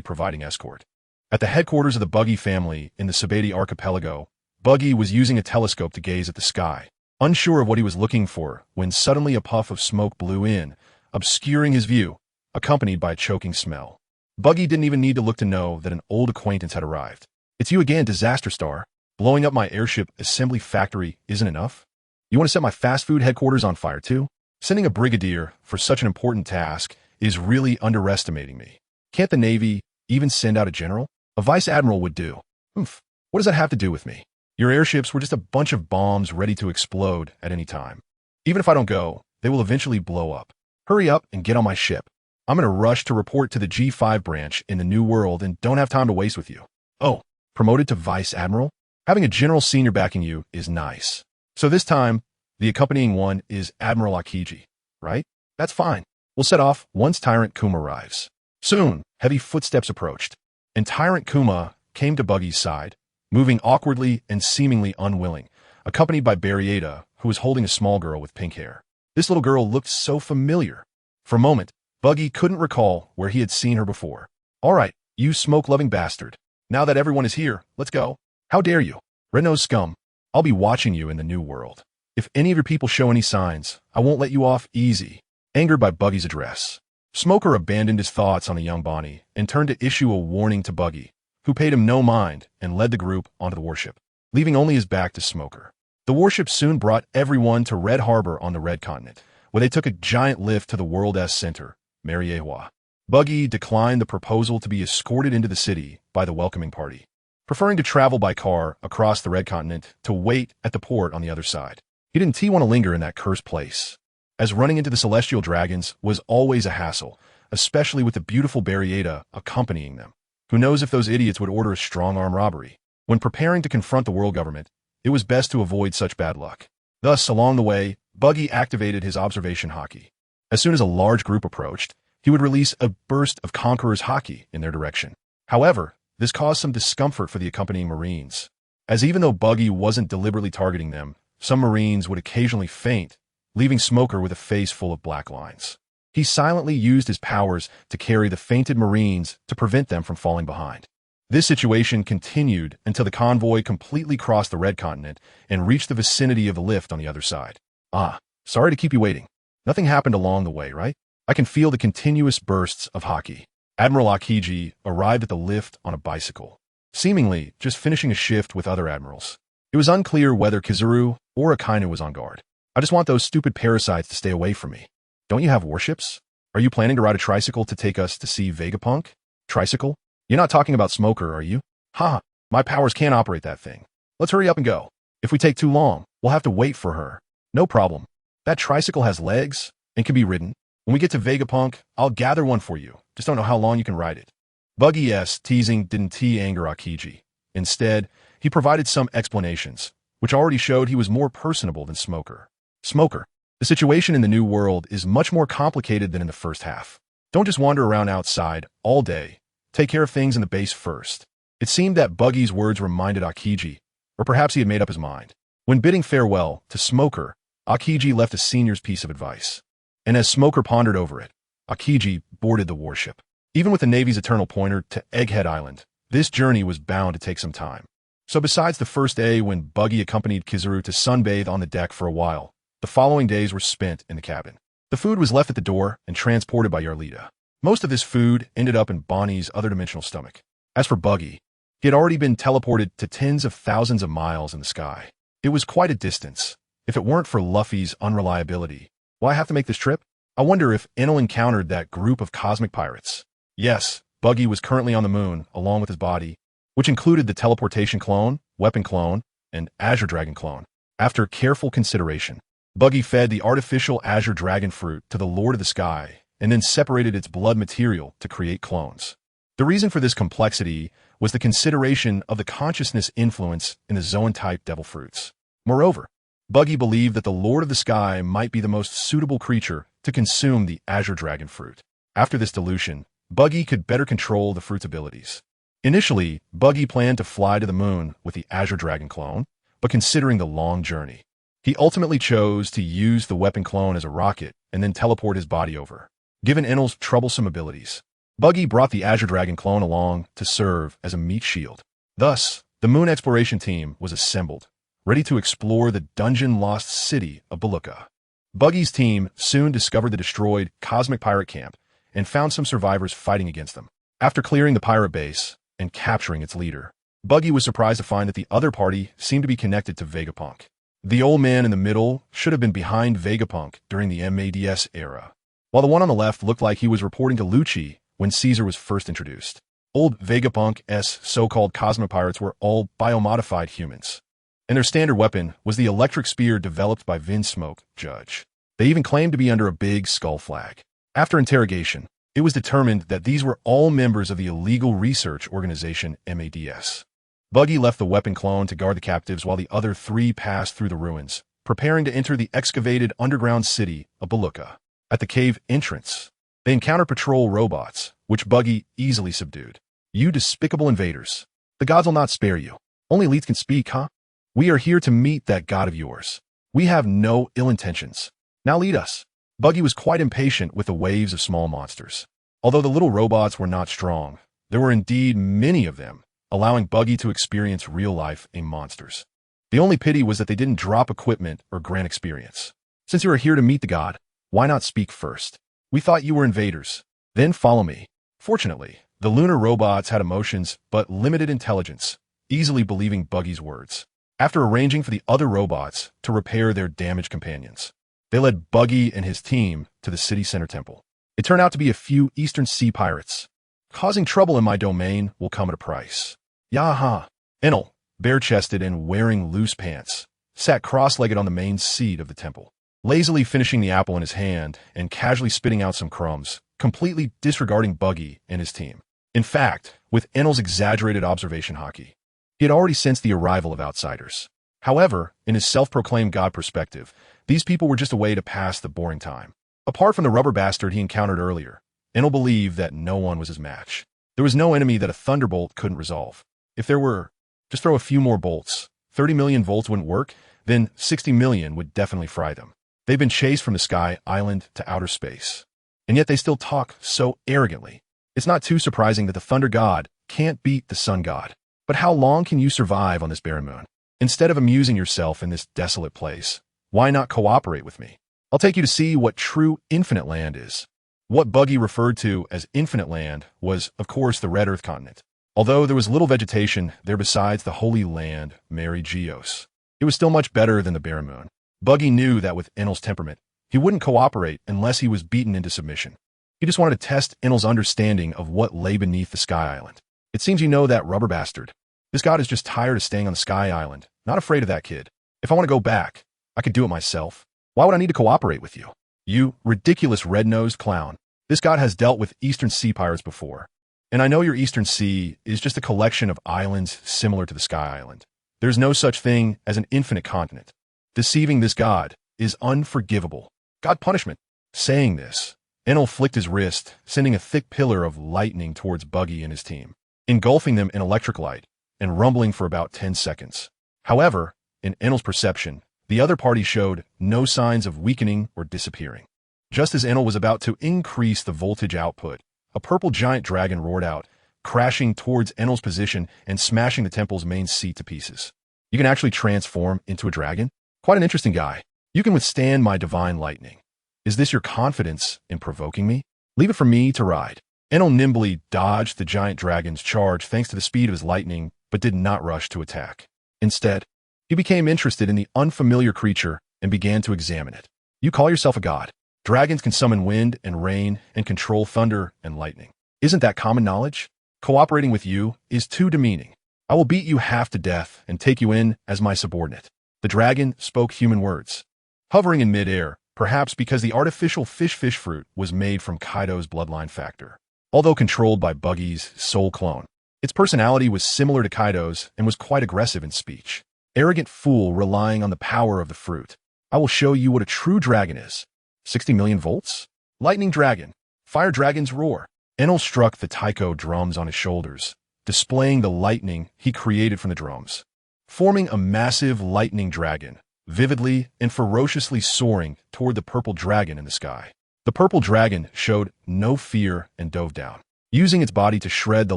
providing escort. At the headquarters of the Buggy family in the Sabeti archipelago, Buggy was using a telescope to gaze at the sky, unsure of what he was looking for when suddenly a puff of smoke blew in, obscuring his view, accompanied by a choking smell. Buggy didn't even need to look to know that an old acquaintance had arrived. "It's you again, Disaster Star. Blowing up my airship assembly factory isn't enough? You want to set my fast food headquarters on fire too? Sending a brigadier for such an important task is really underestimating me. Can't the Navy even send out a general? A vice admiral would do." "Oomph. What does that have to do with me? Your airships were just a bunch of bombs ready to explode at any time. Even if I don't go, they will eventually blow up. Hurry up and get on my ship. I'm in a rush to report to the G5 branch in the New World and don't have time to waste with you." "Oh, promoted to vice admiral? Having a general senior backing you is nice. So this time, the accompanying one is Admiral Akiji, right? That's fine. We'll set off once Tyrant Kuma arrives." Soon, heavy footsteps approached, and Tyrant Kuma came to Buggy's side, moving awkwardly and seemingly unwilling, accompanied by Barrieta, who was holding a small girl with pink hair. This little girl looked so familiar. For a moment, Buggy couldn't recall where he had seen her before. "All right, you smoke-loving bastard. Now that everyone is here, let's go. How dare you? Red-nosed scum. I'll be watching you in the New World. If any of your people show any signs, I won't let you off easy." Angered by Buggy's address, Smoker abandoned his thoughts on the young Bonnie and turned to issue a warning to Buggy, who paid him no mind and led the group onto the warship, leaving only his back to Smoker. The warship soon brought everyone to Red Harbor on the Red Continent, where they took a giant lift to the World-S Center, Mariewa. Buggy declined the proposal to be escorted into the city by the welcoming party, preferring to travel by car across the Red Continent to wait at the port on the other side. He didn't want to linger in that cursed place, as running into the Celestial Dragons was always a hassle, especially with the beautiful Barrieta accompanying them. Who knows if those idiots would order a strong-arm robbery? When preparing to confront the world government, it was best to avoid such bad luck. Thus, along the way, Buggy activated his observation haki. As soon as a large group approached, he would release a burst of Conqueror's haki in their direction. However, this caused some discomfort for the accompanying Marines, as even though Buggy wasn't deliberately targeting them, some Marines would occasionally faint, leaving Smoker with a face full of black lines. He silently used his powers to carry the fainted Marines to prevent them from falling behind. This situation continued until the convoy completely crossed the Red Continent and reached the vicinity of the lift on the other side. "Ah, sorry to keep you waiting. Nothing happened along the way, right? I can feel the continuous bursts of haki." Admiral Akiji arrived at the lift on a bicycle, seemingly just finishing a shift with other admirals. It was unclear whether Kizuru or Akainu was on guard. "I just want those stupid parasites to stay away from me. Don't you have warships? Are you planning to ride a tricycle to take us to see Vegapunk? Tricycle? You're not talking about Smoker, are you? Ha! My powers can't operate that thing. Let's hurry up and go. If we take too long, we'll have to wait for her." "No problem. That tricycle has legs and can be ridden. When we get to Vegapunk, I'll gather one for you. Just don't know how long you can ride it." Buggy's teasing didn't anger Akiji. Instead, he provided some explanations, which already showed he was more personable than Smoker. Smoker. The situation in the new world is much more complicated than in the first half. Don't just wander around outside all day. Take care of things in the base first. It seemed that Buggy's words reminded Akiji, or perhaps he had made up his mind. When bidding farewell to Smoker, Akiji left a senior's piece of advice. And as Smoker pondered over it, Akiji boarded the warship. Even with the Navy's eternal pointer to Egghead Island, this journey was bound to take some time. So besides the first day when Buggy accompanied Kizaru to sunbathe on the deck for a while, the following days were spent in the cabin. The food was left at the door and transported by Yarlita. Most of this food ended up in Bonnie's other-dimensional stomach. As for Buggy, he had already been teleported to tens of thousands of miles in the sky. It was quite a distance. If it weren't for Luffy's unreliability, why have to make this trip? I wonder if Enel encountered that group of cosmic pirates. Yes, Buggy was currently on the moon, along with his body, which included the teleportation clone, weapon clone, and Azure Dragon clone. After careful consideration, Buggy fed the artificial Azure Dragon fruit to the Lord of the Sky, and then separated its blood material to create clones. The reason for this complexity was the consideration of the consciousness influence in the Zoan-type devil fruits. Moreover, Buggy believed that the Lord of the Sky might be the most suitable creature to consume the Azure Dragon fruit. After this dilution, Buggy could better control the fruit's abilities. Initially, Buggy planned to fly to the moon with the Azure Dragon clone, but considering the long journey, he ultimately chose to use the weapon clone as a rocket and then teleport his body over. Given Enel's troublesome abilities, Buggy brought the Azure Dragon clone along to serve as a meat shield. Thus, the moon exploration team was assembled, ready to explore the dungeon-lost city of Beluga. Buggy's team soon discovered the destroyed cosmic pirate camp and found some survivors fighting against them. After clearing the pirate base and capturing its leader, Buggy was surprised to find that the other party seemed to be connected to Vegapunk. The old man in the middle should have been behind Vegapunk during the MADS era, while the one on the left looked like he was reporting to Lucci when Caesar was first introduced. Old Vegapunk's so-called cosmic pirates were all biomodified humans, and their standard weapon was the electric spear developed by Vinsmoke Judge. They even claimed to be under a big skull flag. After interrogation, it was determined that these were all members of the illegal research organization MADS. Buggy left the weapon clone to guard the captives while the other three passed through the ruins, preparing to enter the excavated underground city of Beluga. At the cave entrance, they encountered patrol robots, which Buggy easily subdued. You despicable invaders. The gods will not spare you. Only elites can speak, huh? We are here to meet that god of yours. We have no ill intentions. Now lead us. Buggy was quite impatient with the waves of small monsters. Although the little robots were not strong, there were indeed many of them, allowing Buggy to experience real-life monsters. The only pity was that they didn't drop equipment or grant experience. Since you are here to meet the god, why not speak first? We thought you were invaders. Then follow me. Fortunately, the lunar robots had emotions but limited intelligence, easily believing Buggy's words. After arranging for the other robots to repair their damaged companions, they led Buggy and his team to the city center temple. It turned out to be a few Eastern Sea pirates. Causing trouble in my domain will come at a price. Yaha! Enel, bare-chested and wearing loose pants, sat cross-legged on the main seat of the temple, lazily finishing the apple in his hand and casually spitting out some crumbs, completely disregarding Buggy and his team. In fact, with Enel's exaggerated observation hockey, he had already sensed the arrival of outsiders. However, in his self-proclaimed god perspective, these people were just a way to pass the boring time. Apart from the rubber bastard he encountered earlier, Enel believed that no one was his match. There was no enemy that a thunderbolt couldn't resolve. If there were, just throw a few more bolts. 30 million volts wouldn't work, then 60 million would definitely fry them. They've been chased from the sky island to outer space. And yet they still talk so arrogantly. It's not too surprising that the thunder god can't beat the sun god. But how long can you survive on this barren moon? Instead of amusing yourself in this desolate place, why not cooperate with me? I'll take you to see what true infinite land is. What Buggy referred to as infinite land was, of course, the Red Earth continent. Although there was little vegetation there besides the holy land, Mary Geos, it was still much better than the barren moon. Buggy knew that with Enel's temperament, he wouldn't cooperate unless he was beaten into submission. He just wanted to test Enel's understanding of what lay beneath the Sky Island. It seems you know that rubber bastard. This god is just tired of staying on the Sky Island, not afraid of that kid. If I want to go back, I could do it myself. Why would I need to cooperate with you? You ridiculous red-nosed clown. This god has dealt with Eastern Sea pirates before. And I know your Eastern Sea is just a collection of islands similar to the Sky Island. There's no such thing as an infinite continent. Deceiving this god is unforgivable. God punishment. Saying this, Enel flicked his wrist, sending a thick pillar of lightning towards Buggy and his team, engulfing them in electric light and rumbling for about 10 seconds. However, in Enel's perception, the other party showed no signs of weakening or disappearing. Just as Enel was about to increase the voltage output, a purple giant dragon roared out, crashing towards Enel's position and smashing the temple's main seat to pieces. You can actually transform into a dragon? Quite an interesting guy. You can withstand my divine lightning. Is this your confidence in provoking me? Leave it for me to ride. Enel nimbly dodged the giant dragon's charge thanks to the speed of his lightning, but did not rush to attack. Instead, he became interested in the unfamiliar creature and began to examine it. You call yourself a god. Dragons can summon wind and rain and control thunder and lightning. Isn't that common knowledge? Cooperating with you is too demeaning. I will beat you half to death and take you in as my subordinate. The dragon spoke human words. Hovering in midair, perhaps because the artificial fish fruit was made from Kaido's bloodline factor. Although controlled by Buggy's soul clone, its personality was similar to Kaido's and was quite aggressive in speech. Arrogant fool relying on the power of the fruit. I will show you what a true dragon is. 60 million volts? Lightning dragon. Fire dragon's roar. Enel struck the taiko drums on his shoulders, displaying the lightning he created from the drums, forming a massive lightning dragon, vividly and ferociously soaring toward the purple dragon in the sky. The purple dragon showed no fear and dove down, using its body to shred the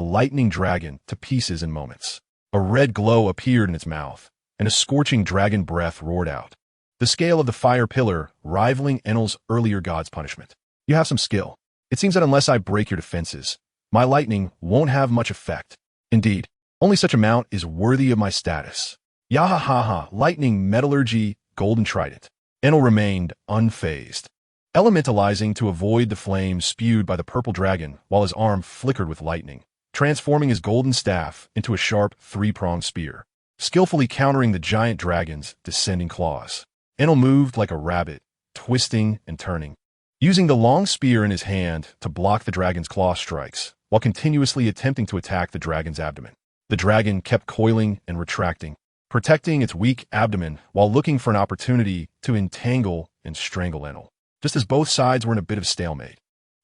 lightning dragon to pieces in moments. A red glow appeared in its mouth, and a scorching dragon breath roared out. The scale of the fire pillar rivaling Enel's earlier god's punishment. You have some skill. It seems that unless I break your defenses, my lightning won't have much effect. Indeed, only such amount is worthy of my status. Yahahaha, lightning metallurgy, golden trident. Enel remained unfazed, elementalizing to avoid the flames spewed by the purple dragon while his arm flickered with lightning, transforming his golden staff into a sharp three-pronged spear, skillfully countering the giant dragon's descending claws. Enel moved like a rabbit, twisting and turning, using the long spear in his hand to block the dragon's claw strikes, while continuously attempting to attack the dragon's abdomen. The dragon kept coiling and retracting, protecting its weak abdomen while looking for an opportunity to entangle and strangle Enel, just as both sides were in a bit of stalemate.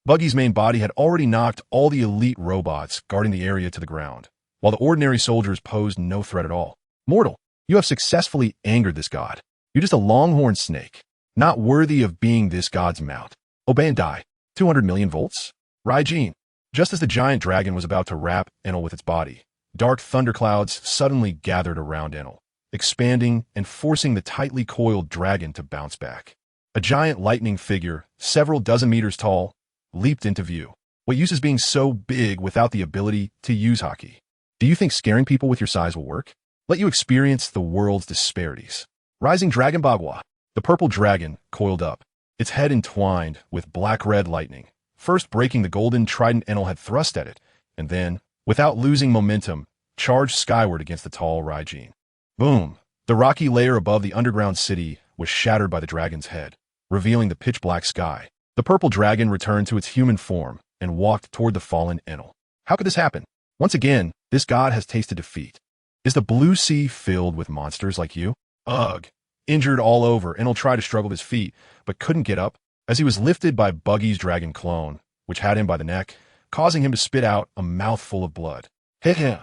Buggy's main body had already knocked all the elite robots guarding the area to the ground, while the ordinary soldiers posed no threat at all. Mortal, you have successfully angered this god. You're just a longhorn snake, not worthy of being this god's mount. Obey and die. 200 million volts? Raijin. Just as the giant dragon was about to wrap Enel with its body, dark thunderclouds suddenly gathered around Enel, expanding and forcing the tightly coiled dragon to bounce back. A giant lightning figure, several dozen meters tall, leaped into view. What use is being so big without the ability to use haki? Do you think scaring people with your size will work? Let you experience the world's disparities. Rising Dragon Bagua. The purple dragon coiled up, its head entwined with black-red lightning, first breaking the golden trident Enel had thrust at it, and then, without losing momentum, charged skyward against the tall Raijin. Boom! The rocky layer above the underground city was shattered by the dragon's head, revealing the pitch-black sky. The purple dragon returned to its human form and walked toward the fallen Enel. How could this happen? Once again, this god has tasted defeat. Is the blue sea filled with monsters like you? Ugh! Injured all over, Enel tried to struggle to his feet, but couldn't get up, as he was lifted by Buggy's dragon clone, which had him by the neck, causing him to spit out a mouthful of blood. Heh.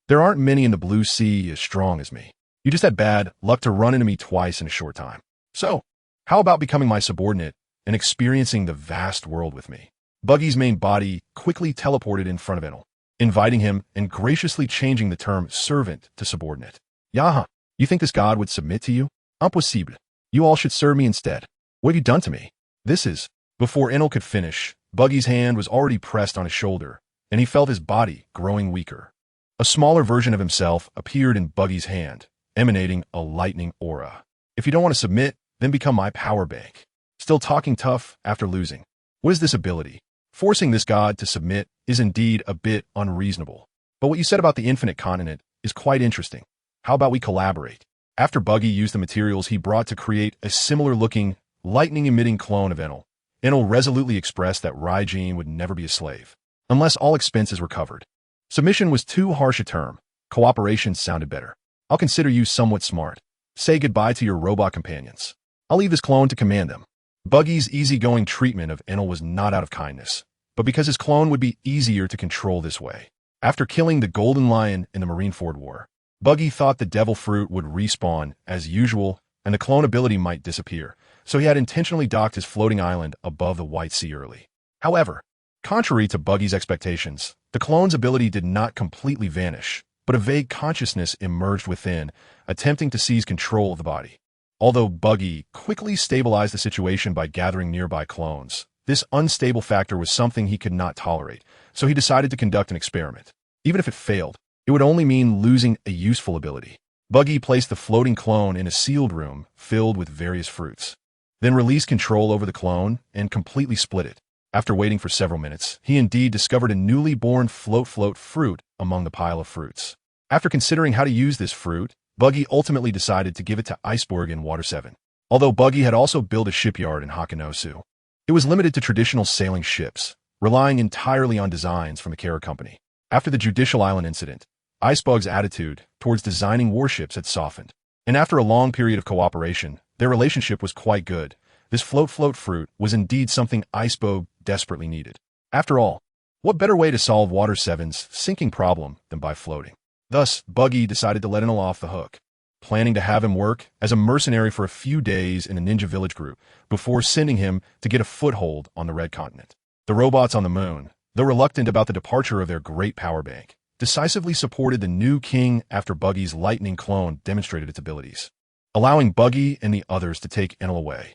There aren't many in the blue sea as strong as me. You just had bad luck to run into me twice in a short time. So, how about becoming my subordinate and experiencing the vast world with me? Buggy's main body quickly teleported in front of Enel, inviting him and graciously changing the term servant to subordinate. Yaha, you think this god would submit to you? Impossible. You all should serve me instead. What have you done to me? This is... Before Enel could finish, Buggy's hand was already pressed on his shoulder, and he felt his body growing weaker. A smaller version of himself appeared in Buggy's hand, emanating a lightning aura. If you don't want to submit, then become my power bank. Still talking tough after losing. What is this ability? Forcing this god to submit is indeed a bit unreasonable. But what you said about the infinite continent is quite interesting. How about we collaborate? After Buggy used the materials he brought to create a similar-looking, lightning-emitting clone of Enel, Enel resolutely expressed that Raijin would never be a slave, unless all expenses were covered. Submission was too harsh a term. Cooperation sounded better. I'll consider you somewhat smart. Say goodbye to your robot companions. I'll leave his clone to command them. Buggy's easygoing treatment of Enel was not out of kindness, but because his clone would be easier to control this way. After killing the Golden Lion in the Marineford War, Buggy thought the Devil Fruit would respawn as usual and the clone ability might disappear, so he had intentionally docked his floating island above the White Sea early. However, contrary to Buggy's expectations, the clone's ability did not completely vanish, but a vague consciousness emerged within, attempting to seize control of the body. Although Buggy quickly stabilized the situation by gathering nearby clones, this unstable factor was something he could not tolerate, so he decided to conduct an experiment. Even if it failed, it would only mean losing a useful ability. Buggy placed the floating clone in a sealed room filled with various fruits, then released control over the clone and completely split it. After waiting for several minutes, he indeed discovered a newly born float fruit among the pile of fruits. After considering how to use this fruit, Buggy ultimately decided to give it to Iceberg in Water 7. Although Buggy had also built a shipyard in Hakanosu, it was limited to traditional sailing ships, relying entirely on designs from the Kara Company. After the Judicial Island incident, Icebug's attitude towards designing warships had softened, and after a long period of cooperation, their relationship was quite good. This float fruit was indeed something Icebug desperately needed. After all, what better way to solve Water 7's sinking problem than by floating? Thus, Buggy decided to let Enel off the hook, planning to have him work as a mercenary for a few days in a ninja village group before sending him to get a foothold on the Red Continent. The robots on the moon, though reluctant about the departure of their great power bank, decisively supported the new king after Buggy's lightning clone demonstrated its abilities, allowing Buggy and the others to take Enel away.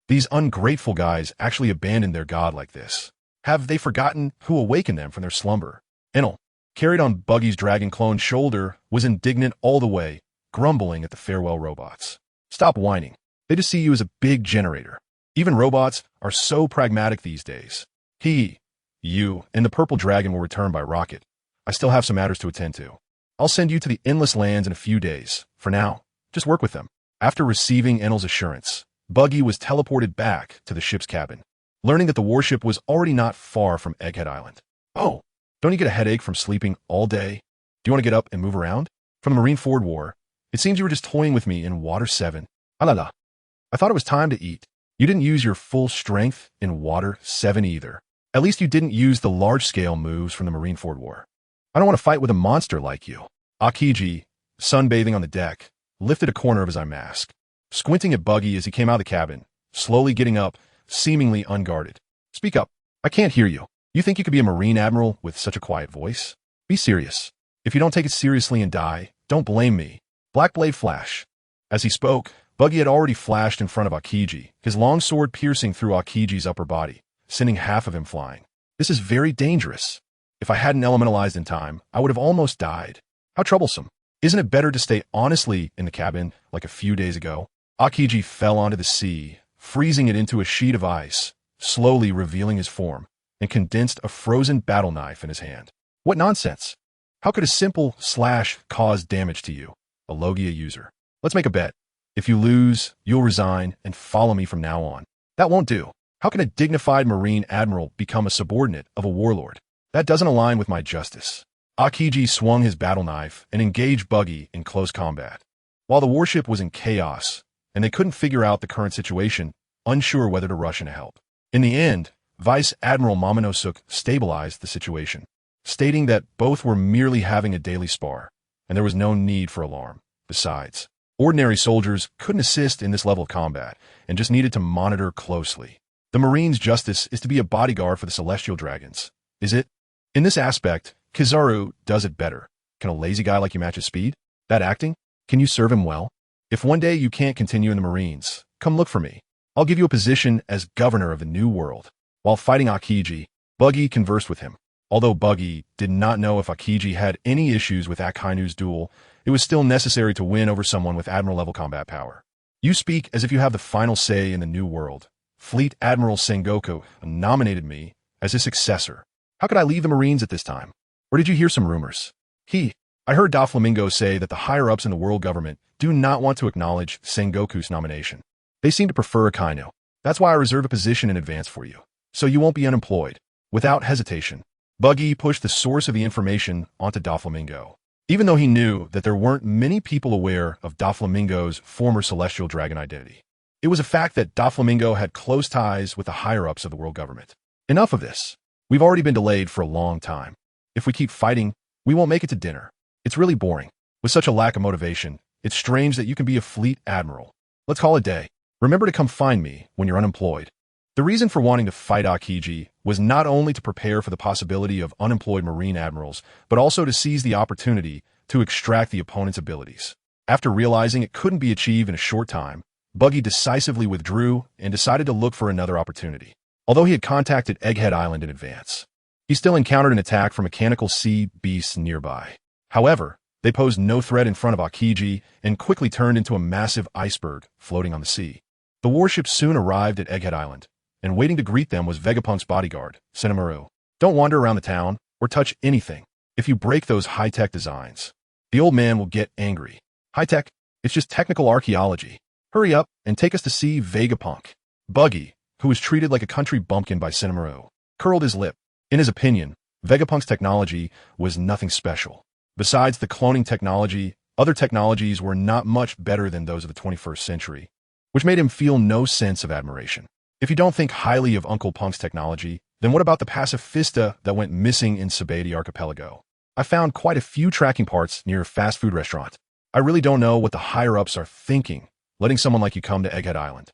These ungrateful guys actually abandoned their god like this. Have they forgotten who awakened them from their slumber? Enel, carried on Buggy's dragon clone's shoulder, was indignant all the way, grumbling at the farewell robots. Stop whining. They just see you as a big generator. Even robots are so pragmatic these days. You, and the purple dragon will return by rocket. I still have some matters to attend to. I'll send you to the Endless Lands in a few days. For now, just work with them. After receiving Enel's assurance, Buggy was teleported back to the ship's cabin, learning that the warship was already not far from Egghead Island. Oh, don't you get a headache from sleeping all day? Do you want to get up and move around? From the Marineford War, it seems you were just toying with me in Water 7. I thought it was time to eat. You didn't use your full strength in Water 7 either. At least you didn't use the large-scale moves from the Marineford War. I don't want to fight with a monster like you. Akiji, sunbathing on the deck, lifted a corner of his eye mask, squinting at Buggy as he came out of the cabin, slowly getting up, seemingly unguarded. Speak up. I can't hear you. You think you could be a Marine Admiral with such a quiet voice? Be serious. If you don't take it seriously and die, don't blame me. Black Blade Flash. As he spoke, Buggy had already flashed in front of Akiji, his long sword piercing through Akiji's upper body, sending half of him flying. This is very dangerous. If I hadn't elementalized in time, I would have almost died. How troublesome. Isn't it better to stay honestly in the cabin like a few days ago? Akiji fell onto the sea, freezing it into a sheet of ice, slowly revealing his form, and condensed a frozen battle knife in his hand. What nonsense! How could a simple slash cause damage to you, a Logia user? Let's make a bet. If you lose, you'll resign and follow me from now on. That won't do. How can a dignified Marine Admiral become a subordinate of a warlord? That doesn't align with my justice. Akiji swung his battle knife and engaged Buggy in close combat. While the warship was in chaos, and they couldn't figure out the current situation, unsure whether to rush in to help. In the end, Vice Admiral Momonosuke stabilized the situation, stating that both were merely having a daily spar, and there was no need for alarm. Besides, ordinary soldiers couldn't assist in this level of combat, and just needed to monitor closely. The Marine's justice is to be a bodyguard for the Celestial Dragons, is it? In this aspect, Kizaru does it better. Can a lazy guy like you match his speed? That acting? Can you serve him well? If one day you can't continue in the Marines, come look for me. I'll give you a position as governor of the New World. While fighting Akiji, Buggy conversed with him. Although Buggy did not know if Akiji had any issues with Akainu's duel, it was still necessary to win over someone with Admiral-level combat power. You speak as if you have the final say in the New World. Fleet Admiral Sengoku nominated me as his successor. How could I leave the Marines at this time? Or did you hear some rumors? I heard Doflamingo say that the higher-ups in the world government do not want to acknowledge Sengoku's nomination. They seem to prefer Akainu. That's why I reserved a position in advance for you, so you won't be unemployed. Without hesitation, Buggy pushed the source of the information onto Doflamingo, even though he knew that there weren't many people aware of Doflamingo's former Celestial Dragon identity. It was a fact that Doflamingo had close ties with the higher-ups of the world government. Enough of this. We've already been delayed for a long time. If we keep fighting, we won't make it to dinner. It's really boring. With such a lack of motivation, it's strange that you can be a fleet admiral. Let's call it day. Remember to come find me when you're unemployed. The reason for wanting to fight Aokiji was not only to prepare for the possibility of unemployed marine admirals, but also to seize the opportunity to extract the opponent's abilities. After realizing it couldn't be achieved in a short time, Buggy decisively withdrew and decided to look for another opportunity. Although he had contacted Egghead Island in advance, he still encountered an attack from mechanical sea beasts nearby. However, they posed no threat in front of Aokiji and quickly turned into a massive iceberg floating on the sea. The warship soon arrived at Egghead Island, and waiting to greet them was Vegapunk's bodyguard, Senamaru. Don't wander around the town or touch anything. If you break those high-tech designs, the old man will get angry. High-tech? It's just technical archaeology. Hurry up and take us to see Vegapunk. Buggy, who was treated like a country bumpkin by Senamaru, curled his lip. In his opinion, Vegapunk's technology was nothing special. Besides the cloning technology, other technologies were not much better than those of the 21st century, which made him feel no sense of admiration. If you don't think highly of Uncle Punk's technology, then what about the pacifista that went missing in Sabadi Archipelago? I found quite a few tracking parts near a fast food restaurant. I really don't know what the higher-ups are thinking, letting someone like you come to Egghead Island.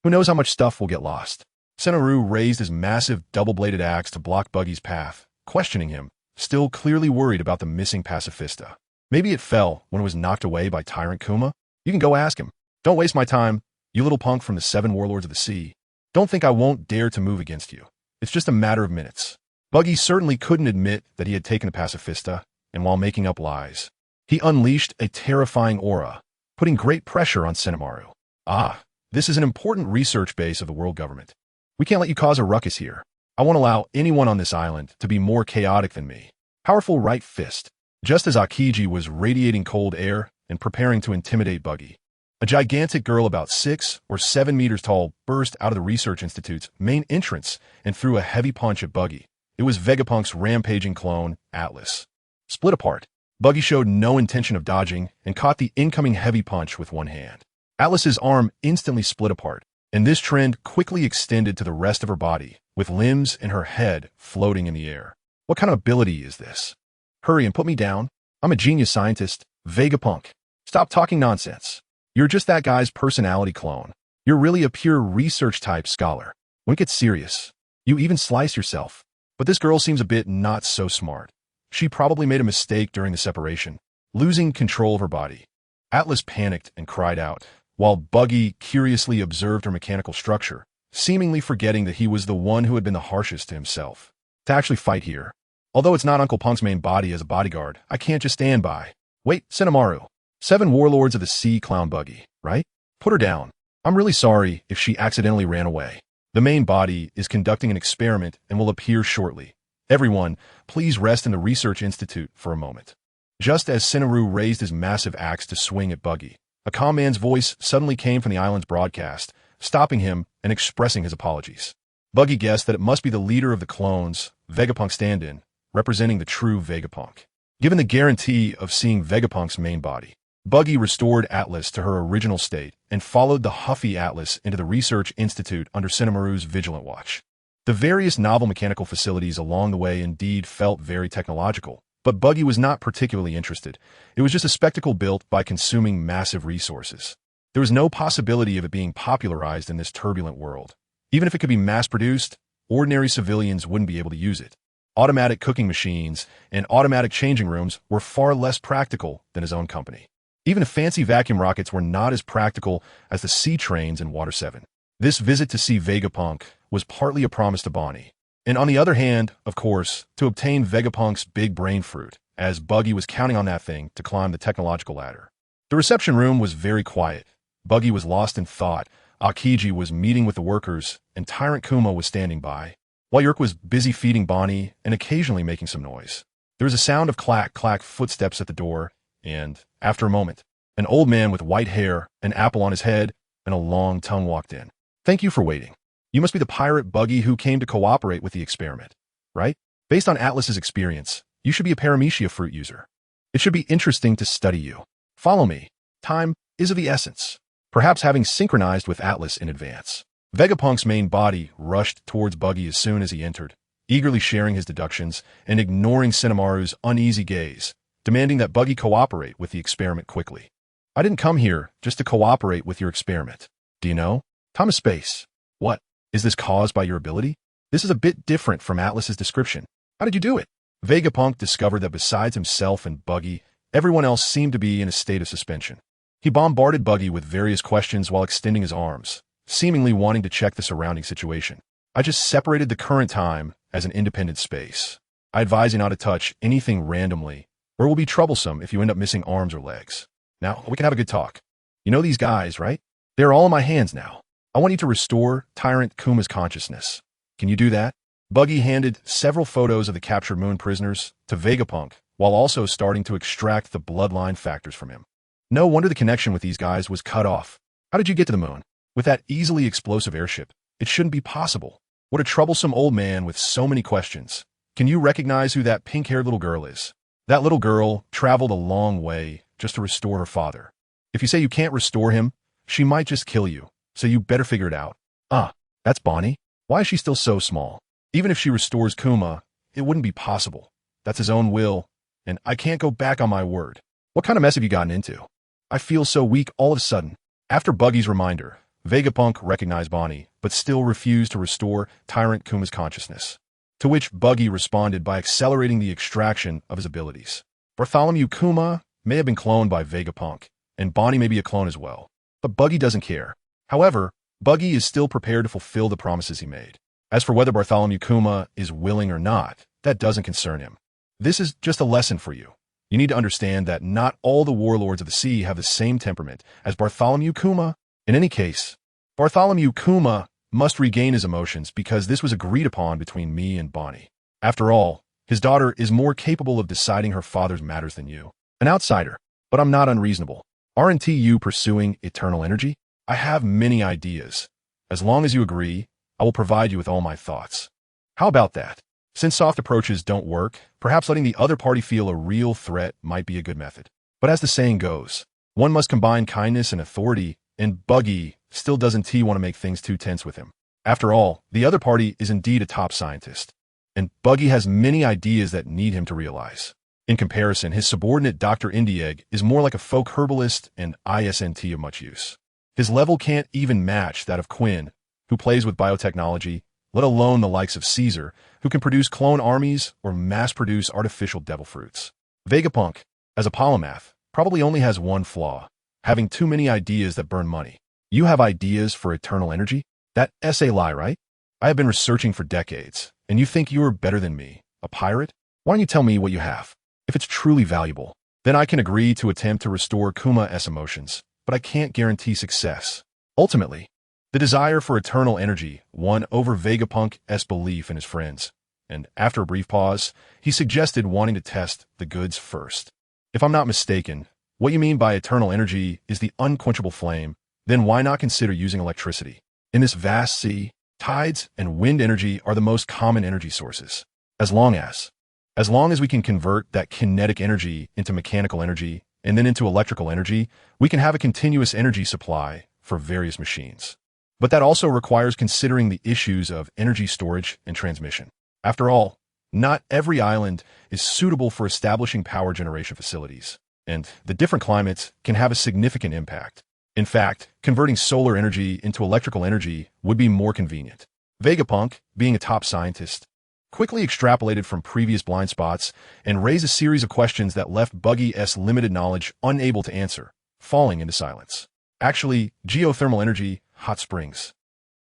Who knows how much stuff will get lost? Senamaru raised his massive double-bladed axe to block Buggy's path, questioning him, still clearly worried about the missing pacifista. Maybe it fell when it was knocked away by Tyrant Kuma? You can go ask him. Don't waste my time, you little punk from the 7 Warlords of the Sea. Don't think I won't dare to move against you. It's just a matter of minutes. Buggy certainly couldn't admit that he had taken the pacifista, and while making up lies, he unleashed a terrifying aura, putting great pressure on Senamaru. Ah, this is an important research base of the world government. We can't let you cause a ruckus here. I won't allow anyone on this island to be more chaotic than me. Powerful right fist. Just as Aokiji was radiating cold air and preparing to intimidate Buggy, a gigantic girl about 6 or 7 meters tall burst out of the Research Institute's main entrance and threw a heavy punch at Buggy. It was Vegapunk's rampaging clone, Atlas. Split apart, Buggy showed no intention of dodging and caught the incoming heavy punch with one hand. Atlas's arm instantly split apart, and this trend quickly extended to the rest of her body, with limbs and her head floating in the air. What kind of ability is this? Hurry and put me down. I'm a genius scientist, Vegapunk. Stop talking nonsense. You're just that guy's personality clone. You're really a pure research-type scholar. When it gets serious, you even slice yourself. But this girl seems a bit not so smart. She probably made a mistake during the separation, losing control of her body. Atlas panicked and cried out, while Buggy curiously observed her mechanical structure, seemingly forgetting that he was the one who had been the harshest to himself. To actually fight here. Although it's not Uncle Punk's main body as a bodyguard, I can't just stand by. Wait, Senamaru. 7 Warlords of the Sea clown Buggy, right? Put her down. I'm really sorry if she accidentally ran away. The main body is conducting an experiment and will appear shortly. Everyone, please rest in the Research Institute for a moment. Just as Senamaru raised his massive axe to swing at Buggy, a calm man's voice suddenly came from the island's broadcast, stopping him and expressing his apologies. Buggy guessed that it must be the leader of the clones, Vegapunk stand-in, representing the true Vegapunk. Given the guarantee of seeing Vegapunk's main body, Buggy restored Atlas to her original state and followed the huffy Atlas into the Research Institute under Senamaru's vigilant watch. The various novel mechanical facilities along the way indeed felt very technological, but Buggy was not particularly interested. It was just a spectacle built by consuming massive resources. There was no possibility of it being popularized in this turbulent world. Even if it could be mass-produced, ordinary civilians wouldn't be able to use it. Automatic cooking machines and automatic changing rooms were far less practical than his own company. Even fancy vacuum rockets were not as practical as the sea trains in Water 7. This visit to see Vegapunk was partly a promise to Bonnie, and on the other hand, of course, to obtain Vegapunk's big brain fruit, as Buggy was counting on that thing to climb the technological ladder. The reception room was very quiet. Buggy was lost in thought. Aokiji was meeting with the workers, and Tyrant Kuma was standing by, while Yerk was busy feeding Bonnie and occasionally making some noise. There was a sound of clack-clack footsteps at the door, and, after a moment, an old man with white hair, an apple on his head, and a long tongue walked in. Thank you for waiting. You must be the pirate Buggy who came to cooperate with the experiment, right? Based on Atlas's experience, you should be a paramecia fruit user. It should be interesting to study you. Follow me. Time is of the essence. perhaps having synchronized with Atlas in advance. Vegapunk's main body rushed towards Buggy as soon as he entered, eagerly sharing his deductions and ignoring Senamaru's uneasy gaze, demanding that Buggy cooperate with the experiment quickly. I didn't come here just to cooperate with your experiment. Do you know? Time of space. What? Is this caused by your ability? This is a bit different from Atlas's description. How did you do it? Vegapunk discovered that besides himself and Buggy, everyone else seemed to be in a state of suspension. He bombarded Buggy with various questions while extending his arms, seemingly wanting to check the surrounding situation. I just separated the current time as an independent space. I advise you not to touch anything randomly, or it will be troublesome if you end up missing arms or legs. Now, we can have a good talk. You know these guys, right? They're all in my hands now. I want you to restore Tyrant Kuma's consciousness. Can you do that? Buggy handed several photos of the captured moon prisoners to Vegapunk, while also starting to extract the bloodline factors from him. No wonder the connection with these guys was cut off. How did you get to the moon? With that easily explosive airship, it shouldn't be possible. What a troublesome old man with so many questions. Can you recognize who that pink-haired little girl is? That little girl traveled a long way just to restore her father. If you say you can't restore him, she might just kill you, so you better figure it out. Ah, that's Bonnie. Why is she still so small? Even if she restores Kuma, it wouldn't be possible. That's his own will, and I can't go back on my word. What kind of mess have you gotten into? I feel so weak all of a sudden. After Buggy's reminder, Vegapunk recognized Bonnie, but still refused to restore Tyrant Kuma's consciousness. To which Buggy responded by accelerating the extraction of his abilities. Bartholomew Kuma may have been cloned by Vegapunk, and Bonnie may be a clone as well. But Buggy doesn't care. However, Buggy is still prepared to fulfill the promises he made. As for whether Bartholomew Kuma is willing or not, that doesn't concern him. This is just a lesson for you. You need to understand that not all the warlords of the sea have the same temperament as Bartholomew Kuma. In any case, Bartholomew Kuma must regain his emotions because this was agreed upon between me and Bonnie. After all, his daughter is more capable of deciding her father's matters than you. An outsider, but I'm not unreasonable. Aren't you pursuing eternal energy? I have many ideas. As long as you agree, I will provide you with all my thoughts. How about that? Since soft approaches don't work, perhaps letting the other party feel a real threat might be a good method. But as the saying goes, one must combine kindness and authority, and Buggy still doesn't want to make things too tense with him. After all, the other party is indeed a top scientist, and Buggy has many ideas that need him to realize. In comparison, his subordinate Dr. Indiegg is more like a folk herbalist and isn't of much use. His level can't even match that of Quinn, who plays with biotechnology, let alone the likes of Caesar, who can produce clone armies or mass-produce artificial devil fruits. Vegapunk, as a polymath, probably only has one flaw: having too many ideas that burn money. You have ideas for eternal energy? That's a lie, right? I have been researching for decades, and you think you are better than me, a pirate? Why don't you tell me what you have? If it's truly valuable, then I can agree to attempt to restore Kuma's emotions, but I can't guarantee success. Ultimately, the desire for eternal energy won over Vegapunk's belief in his friends, and after a brief pause, he suggested wanting to test the goods first. If I'm not mistaken, what you mean by eternal energy is the unquenchable flame, then why not consider using electricity? In this vast sea, tides and wind energy are the most common energy sources. As long as we can convert that kinetic energy into mechanical energy and then into electrical energy, we can have a continuous energy supply for various machines. But that also requires considering the issues of energy storage and transmission. After all, not every island is suitable for establishing power generation facilities, and the different climates can have a significant impact. In fact, converting solar energy into electrical energy would be more convenient. Vegapunk, being a top scientist, quickly extrapolated from previous blind spots and raised a series of questions that left Buggy's limited knowledge unable to answer, falling into silence. Actually, geothermal energy, hot springs.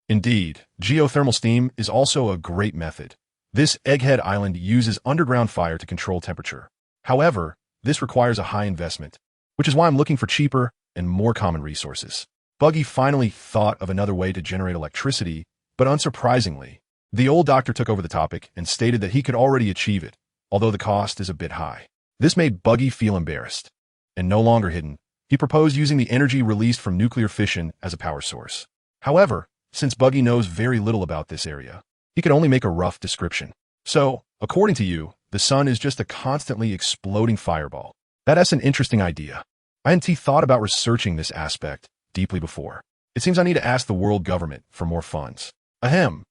Indeed, geothermal steam is also a great method. This egghead island uses underground fire to control temperature. However, this requires a high investment, which is why I'm looking for cheaper and more common resources. Buggy finally thought of another way to generate electricity, but unsurprisingly, the old doctor took over the topic and stated that he could already achieve it, although the cost is a bit high. This made Buggy feel embarrassed, and no longer hidden. He proposed using the energy released from nuclear fission as a power source. However, since Buggy knows very little about this area, he could only make a rough description. So, according to you, the sun is just a constantly exploding fireball. That's an interesting idea. I hadn't thought about researching this aspect, deeply before. It seems I need to ask the world government for more funds. Ahem.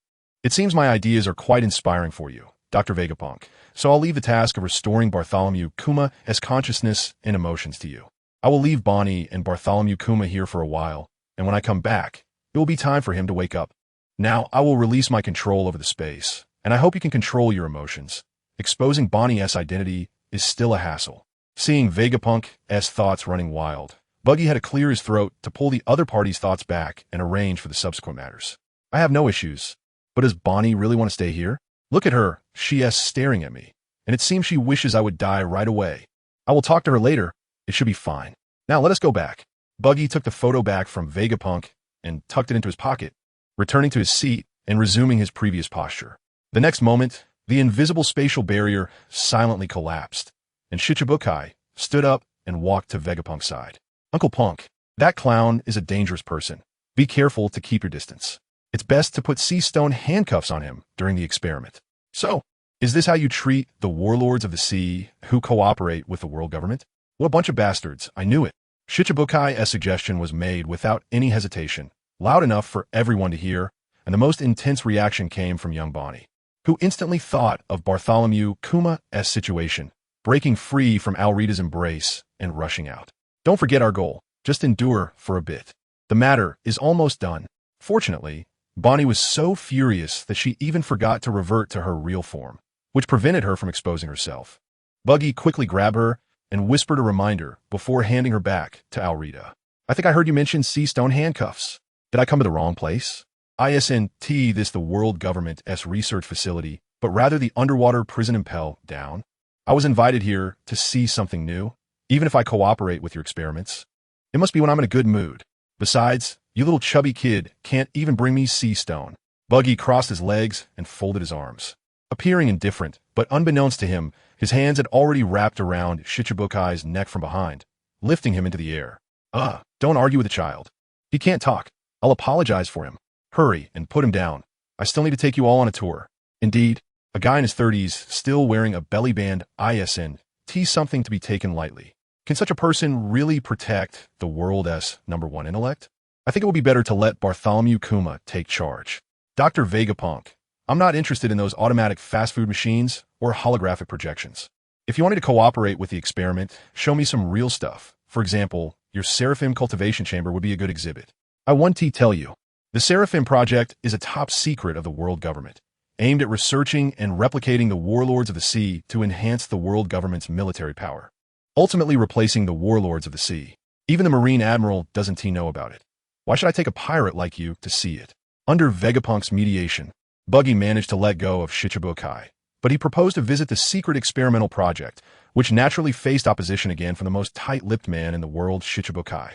It seems my ideas are quite inspiring for you, Dr. Vegapunk, so I'll leave the task of restoring Bartholomew Kuma's consciousness and emotions to you. I will leave Bonnie and Bartholomew Kuma here for a while, and when I come back, it will be time for him to wake up. Now, I will release my control over the space, and I hope you can control your emotions. Exposing Bonnie's identity is still a hassle. Seeing Vegapunk's thoughts running wild, Buggy had to clear his throat to pull the other party's thoughts back and arrange for the subsequent matters. I have no issues, but does Bonnie really want to stay here? Look at her, she's staring at me, and it seems she wishes I would die right away. I will talk to her later, it should be fine. Now let us go back. Buggy took the photo back from Vegapunk and tucked it into his pocket, returning to his seat and resuming his previous posture. The next moment, the invisible spatial barrier silently collapsed, and Shichibukai stood up and walked to Vegapunk's side. Uncle Punk, that clown is a dangerous person. Be careful to keep your distance. It's best to put sea stone handcuffs on him during the experiment. So, is this how you treat the warlords of the sea who cooperate with the world government? What a bunch of bastards, I knew it. Shichibukai's suggestion was made without any hesitation, loud enough for everyone to hear, and the most intense reaction came from young Bonnie, who instantly thought of Bartholomew Kuma's situation, breaking free from Alrita's embrace and rushing out. Don't forget our goal, just endure for a bit. The matter is almost done. Fortunately, Bonnie was so furious that she even forgot to revert to her real form, which prevented her from exposing herself. Buggy quickly grabbed her and whispered a reminder before handing her back to Alrita. I think I heard you mention sea stone handcuffs. Did I come to the wrong place? Isn't this the world government's research facility, but rather the underwater prison impel down? I was invited here to see something new, even if I cooperate with your experiments. It must be when I'm in a good mood. Besides, you little chubby kid can't even bring me sea stone. Buggy crossed his legs and folded his arms. Appearing indifferent, but unbeknownst to him, his hands had already wrapped around Shichibukai's neck from behind, lifting him into the air. Don't argue with a child. He can't talk. I'll apologize for him. Hurry and put him down. I still need to take you all on a tour. Indeed, a guy in his 30s still wearing a belly band isn't something to be taken lightly. Can such a person really protect the world's #1 intellect? I think it would be better to let Bartholomew Kuma take charge. Dr. Vegapunk, I'm not interested in those automatic fast food machines or holographic projections. If you want me to cooperate with the experiment, show me some real stuff. For example, your Seraphim cultivation chamber would be a good exhibit. I want to tell you, the Seraphim project is a top secret of the world government, aimed at researching and replicating the warlords of the sea to enhance the world government's military power, ultimately replacing the warlords of the sea. Even the Marine Admiral doesn't know about it. Why should I take a pirate like you to see it? Under Vegapunk's mediation, Buggy managed to let go of Shichibukai, but he proposed to visit the secret experimental project, which naturally faced opposition again from the most tight-lipped man in the world, Shichibukai.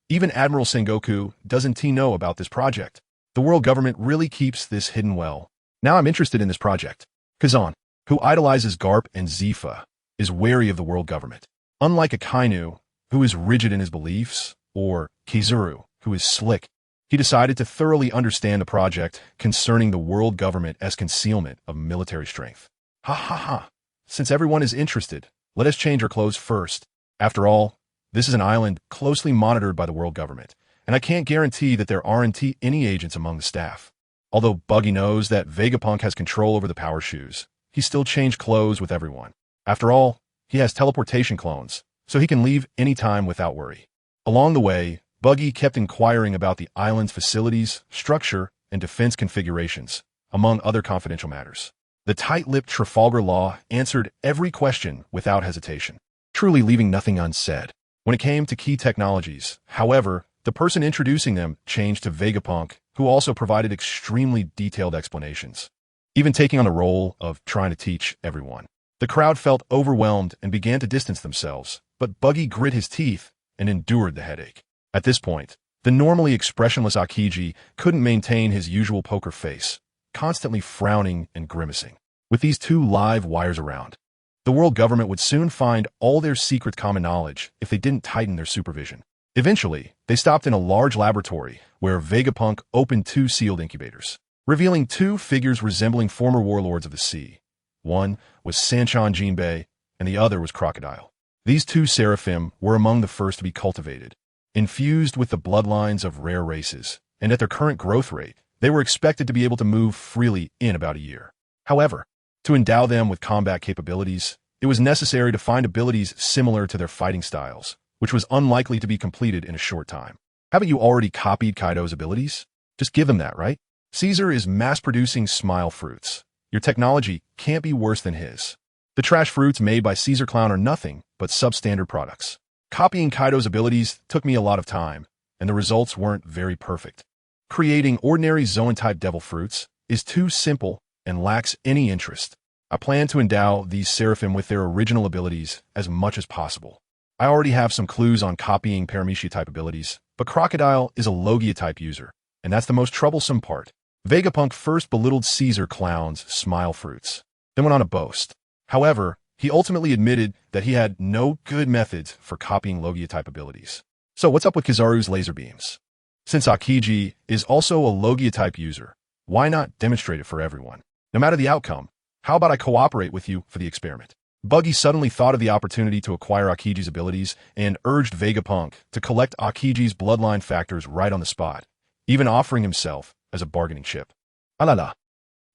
Even Admiral Sengoku doesn't know about this project. The world government really keeps this hidden well. Now I'm interested in this project. Kazan, who idolizes Garp and Zifa, is wary of the world government. Unlike Akainu, who is rigid in his beliefs, or Kizuru, who is slick, he decided to thoroughly understand the project concerning the world government as concealment of military strength. Ha ha ha. Since everyone is interested, let us change our clothes first. After all, this is an island closely monitored by the world government, and I can't guarantee that there aren't any agents among the staff. Although Buggy knows that Vegapunk has control over the power shoes, he still changed clothes with everyone. After all, he has teleportation clones, so he can leave anytime without worry. Along the way, Buggy kept inquiring about the island's facilities, structure, and defense configurations, among other confidential matters. The tight-lipped Trafalgar Law answered every question without hesitation, truly leaving nothing unsaid. When it came to key technologies, however, the person introducing them changed to Vegapunk, who also provided extremely detailed explanations, even taking on the role of trying to teach everyone. The crowd felt overwhelmed and began to distance themselves, but Buggy grit his teeth and endured the headache. At this point, the normally expressionless Akiji couldn't maintain his usual poker face, constantly frowning and grimacing. With these two live wires around, the world government would soon find all their secret common knowledge if they didn't tighten their supervision. Eventually, they stopped in a large laboratory where Vegapunk opened 2 sealed incubators, revealing 2 figures resembling former warlords of the sea. One was Sanchan Jinbei, and the other was Crocodile. These 2 seraphim were among the first to be cultivated, infused with the bloodlines of rare races, and at their current growth rate, they were expected to be able to move freely in about a year. However, to endow them with combat capabilities, it was necessary to find abilities similar to their fighting styles, which was unlikely to be completed in a short time. Haven't you already copied Kaido's abilities? Just give them that, right? Caesar is mass-producing smile fruits. Your technology can't be worse than his. The trash fruits made by Caesar Clown are nothing but substandard products. Copying Kaido's abilities took me a lot of time, and the results weren't very perfect. Creating ordinary Zoan-type devil fruits is too simple and lacks any interest. I plan to endow these Seraphim with their original abilities as much as possible. I already have some clues on copying Paramecia-type abilities, but Crocodile is a Logia-type user, and that's the most troublesome part. Vegapunk first belittled Caesar Clown's smile fruits, then went on a boast. However, he ultimately admitted that he had no good methods for copying Logia-type abilities. So what's up with Kizaru's laser beams? Since Aokiji is also a Logia-type user, why not demonstrate it for everyone? No matter the outcome, how about I cooperate with you for the experiment? Buggy suddenly thought of the opportunity to acquire Aokiji's abilities and urged Vegapunk to collect Aokiji's bloodline factors right on the spot, even offering himself as a bargaining chip. Alala.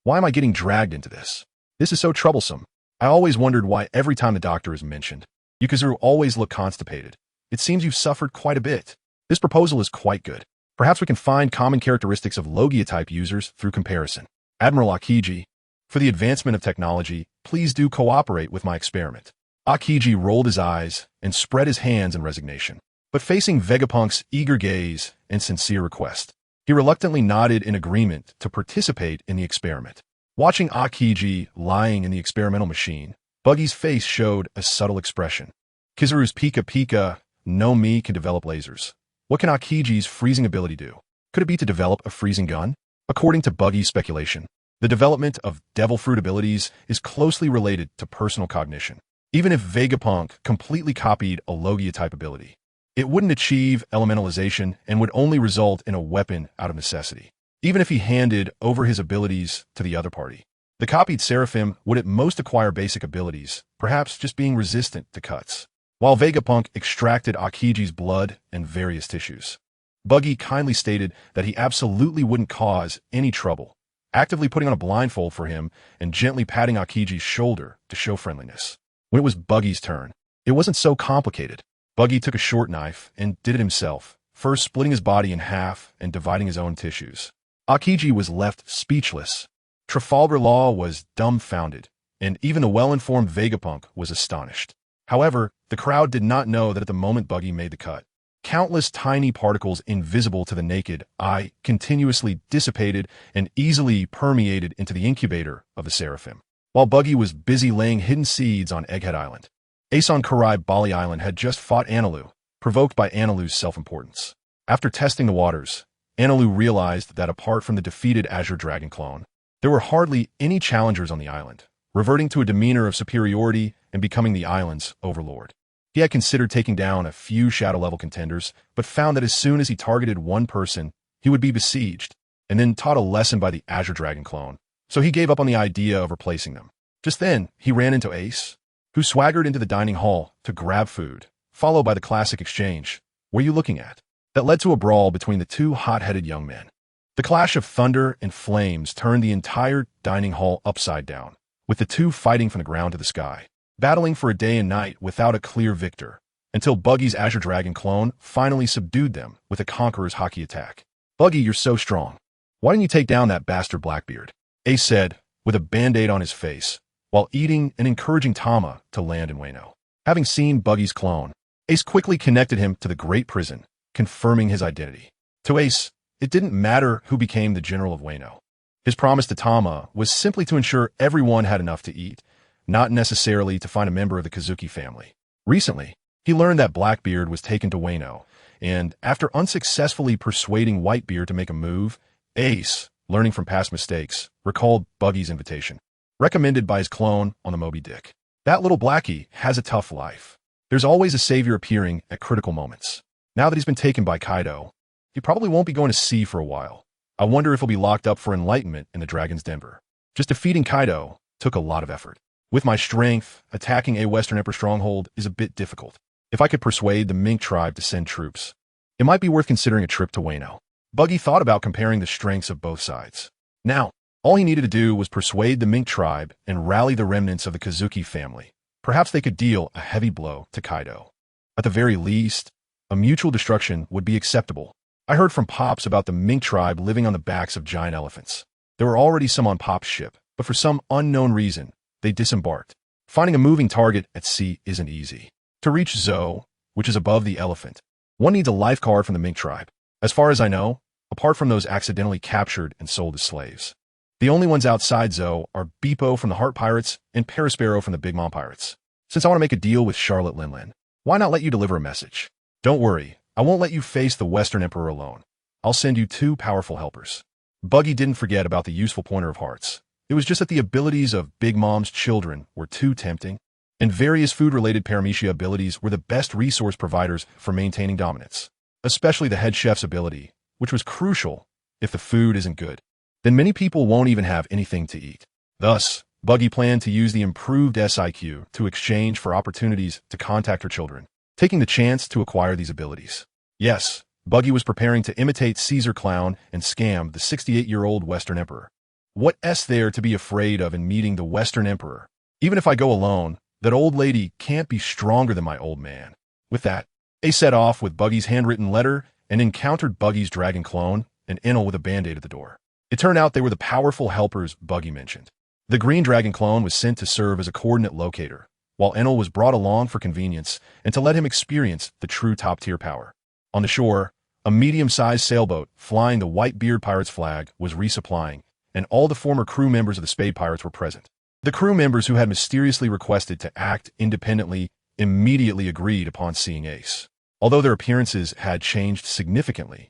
Why am I getting dragged into this? This is so troublesome. I always wondered why every time the doctor is mentioned, Yukazuru always look constipated. It seems you've suffered quite a bit. This proposal is quite good. Perhaps we can find common characteristics of Logia-type users through comparison. Admiral Aokiji, for the advancement of technology, please do cooperate with my experiment. Aokiji rolled his eyes and spread his hands in resignation. But facing Vegapunk's eager gaze and sincere request, he reluctantly nodded in agreement to participate in the experiment. Watching Aokiji lying in the experimental machine, Buggy's face showed a subtle expression. Kizaru's Pika Pika no Mi can develop lasers. What can Aokiji's freezing ability do? Could it be to develop a freezing gun? According to Buggy's speculation, the development of devil fruit abilities is closely related to personal cognition. Even if Vegapunk completely copied a Logia-type ability, it wouldn't achieve elementalization and would only result in a weapon out of necessity. Even if he handed over his abilities to the other party, the copied Seraphim would at most acquire basic abilities, perhaps just being resistant to cuts, while Vegapunk extracted Aokiji's blood and various tissues. Buggy kindly stated that he absolutely wouldn't cause any trouble, actively putting on a blindfold for him and gently patting Aokiji's shoulder to show friendliness. When it was Buggy's turn, it wasn't so complicated. Buggy took a short knife and did it himself, first splitting his body in half and dividing his own tissues. Aokiji was left speechless. Trafalgar Law was dumbfounded, and even the well-informed Vegapunk was astonished. However, the crowd did not know that at the moment Buggy made the cut, countless tiny particles invisible to the naked eye continuously dissipated and easily permeated into the incubator of the Seraphim. While Buggy was busy laying hidden seeds on Egghead Island, Ace on Karai Bali Island had just fought Analu, provoked by Analu's self-importance. After testing the waters, Analu realized that apart from the defeated Azure Dragon clone, there were hardly any challengers on the island, reverting to a demeanor of superiority and becoming the island's overlord. He had considered taking down a few shadow-level contenders, but found that as soon as he targeted one person, he would be besieged, and then taught a lesson by the Azure Dragon clone, so he gave up on the idea of replacing them. Just then, he ran into Ace, who swaggered into the dining hall to grab food, followed by the classic exchange, "What are you looking at?" that led to a brawl between the two hot-headed young men. The clash of thunder and flames turned the entire dining hall upside down, with the two fighting from the ground to the sky, battling for a day and night without a clear victor, until Buggy's Azure Dragon clone finally subdued them with a conqueror's hockey attack. "Buggy, you're so strong. Why didn't you take down that bastard Blackbeard?" Ace said, with a band-aid on his face, while eating and encouraging Tama to land in Wano. Having seen Buggy's clone, Ace quickly connected him to the Great Prison, confirming his identity. To Ace, it didn't matter who became the general of Wano. His promise to Tama was simply to ensure everyone had enough to eat, not necessarily to find a member of the Kazuki family. Recently, he learned that Blackbeard was taken to Wano, and after unsuccessfully persuading Whitebeard to make a move, Ace, learning from past mistakes, recalled Buggy's invitation, recommended by his clone on the Moby Dick. That little Blackie has a tough life. There's always a savior appearing at critical moments. Now that he's been taken by Kaido, he probably won't be going to sea for a while. I wonder if he'll be locked up for enlightenment in the Dragon's Denver. Just defeating Kaido took a lot of effort. With my strength, attacking a Western Emperor stronghold is a bit difficult. If I could persuade the Mink tribe to send troops, It might be worth considering a trip to Wano. Buggy thought about comparing the strengths of both sides. Now, all he needed to do was persuade the Mink tribe and rally the remnants of the Kazuki family. Perhaps they could deal a heavy blow to Kaido. At the very least, a mutual destruction would be acceptable. I heard from Pops about the Mink tribe living on the backs of giant elephants. There were already some on Pop's ship, but for some unknown reason, they disembarked. Finding a moving target at sea isn't easy. To reach Zo, which is above the elephant, one needs a life card from the Mink tribe. As far as I know, apart from those accidentally captured and sold as slaves. The only ones outside Zo are Beepo from the Heart Pirates and Perospero from the Big Mom Pirates. Since I want to make a deal with Charlotte Linlin, why not let you deliver a message? Don't worry, I won't let you face the Western Emperor alone. I'll send you 2 powerful helpers. Buggy didn't forget about the useful Pointer of Hearts. It was just that the abilities of Big Mom's children were too tempting, and various food-related paramecia abilities were the best resource providers for maintaining dominance, especially the head chef's ability, which was crucial if the food isn't good. Then many people won't even have anything to eat. Thus, Buggy planned to use the improved SIQ to exchange for opportunities to contact her children, taking the chance to acquire these abilities. Yes, Buggy was preparing to imitate Caesar Clown and scam the 68-year-old Western Emperor. What's there to be afraid of in meeting the Western Emperor? Even if I go alone, that old lady can't be stronger than my old man. With that, they set off with Buggy's handwritten letter and encountered Buggy's dragon clone and Enel with a band-aid at the door. It turned out they were the powerful helpers Buggy mentioned. The green dragon clone was sent to serve as a coordinate locator, while Enel was brought along for convenience and to let him experience the true top-tier power. On the shore, a medium-sized sailboat flying the Whitebeard Pirates flag was resupplying, and all the former crew members of the Spade Pirates were present. The crew members who had mysteriously requested to act independently immediately agreed upon seeing Ace. Although their appearances had changed significantly,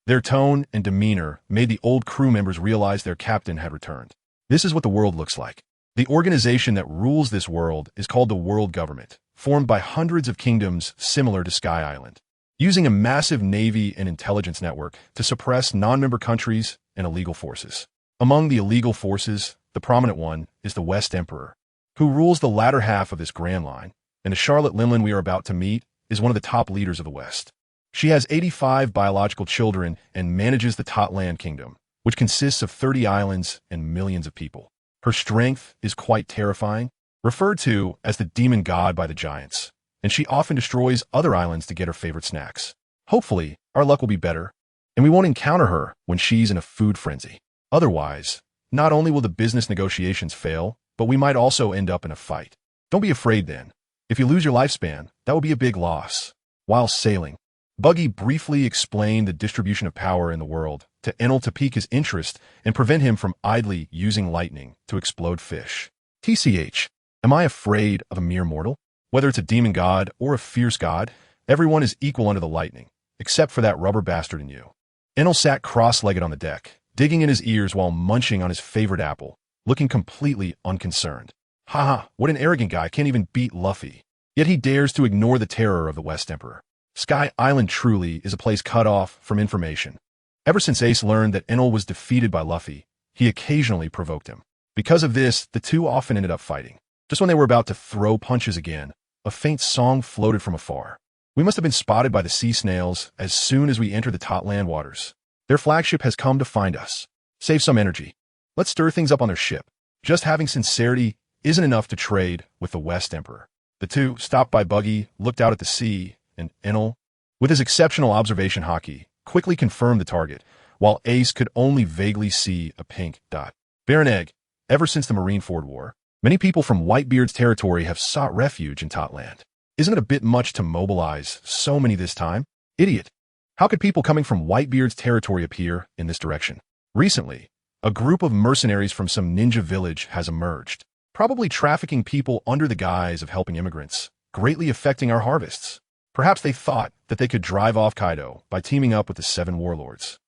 their tone and demeanor made the old crew members realize their captain had returned. This is what the world looks like. The organization that rules this world is called the World Government, formed by hundreds of kingdoms similar to Sky Island, using a massive navy and intelligence network to suppress non-member countries and illegal forces. Among the illegal forces, the prominent one is the West Emperor, who rules the latter half of this Grand Line, and the Charlotte Linlin we are about to meet is one of the top leaders of the West. She has 85 biological children and manages the Totland Kingdom, which consists of 30 islands and millions of people. Her strength is quite terrifying, referred to as the demon god by the giants, and she often destroys other islands to get her favorite snacks. Hopefully, our luck will be better, and we won't encounter her when she's in a food frenzy. Otherwise, not only will the business negotiations fail, but we might also end up in a fight. Don't be afraid then. If you lose your lifespan, that will be a big loss. While sailing, Buggy briefly explained the distribution of power in the world to Enel to pique his interest and prevent him from idly using lightning to explode fish. TCH, am I afraid of a mere mortal? Whether it's a demon god or a fierce god, everyone is equal under the lightning, except for that rubber bastard in you. Enel sat cross-legged on the deck, digging in his ears while munching on his favorite apple, looking completely unconcerned. Haha, what an arrogant guy, can't even beat Luffy. Yet he dares to ignore the terror of the West Emperor. Sky Island truly is a place cut off from information. Ever since Ace learned that Enel was defeated by Luffy, he occasionally provoked him. Because of this, the two often ended up fighting. Just when they were about to throw punches again, a faint song floated from afar. We must have been spotted by the sea snails as soon as we entered the Totland waters. Their flagship has come to find us. Save some energy. Let's stir things up on their ship. Just having sincerity isn't enough to trade with the West Emperor. The two, stopped by Buggy, looked out at the sea, and Enel, with his exceptional observation hockey, quickly confirmed the target, while Ace could only vaguely see a pink dot. Baron Egg, ever since the Marineford War, many people from Whitebeard's territory have sought refuge in Totland. Isn't it a bit much to mobilize so many this time? Idiot. How could people coming from Whitebeard's territory appear in this direction? Recently, a group of mercenaries from some ninja village has emerged, probably trafficking people under the guise of helping immigrants, greatly affecting our harvests. Perhaps they thought that they could drive off Kaido by teaming up with the 7 warlords.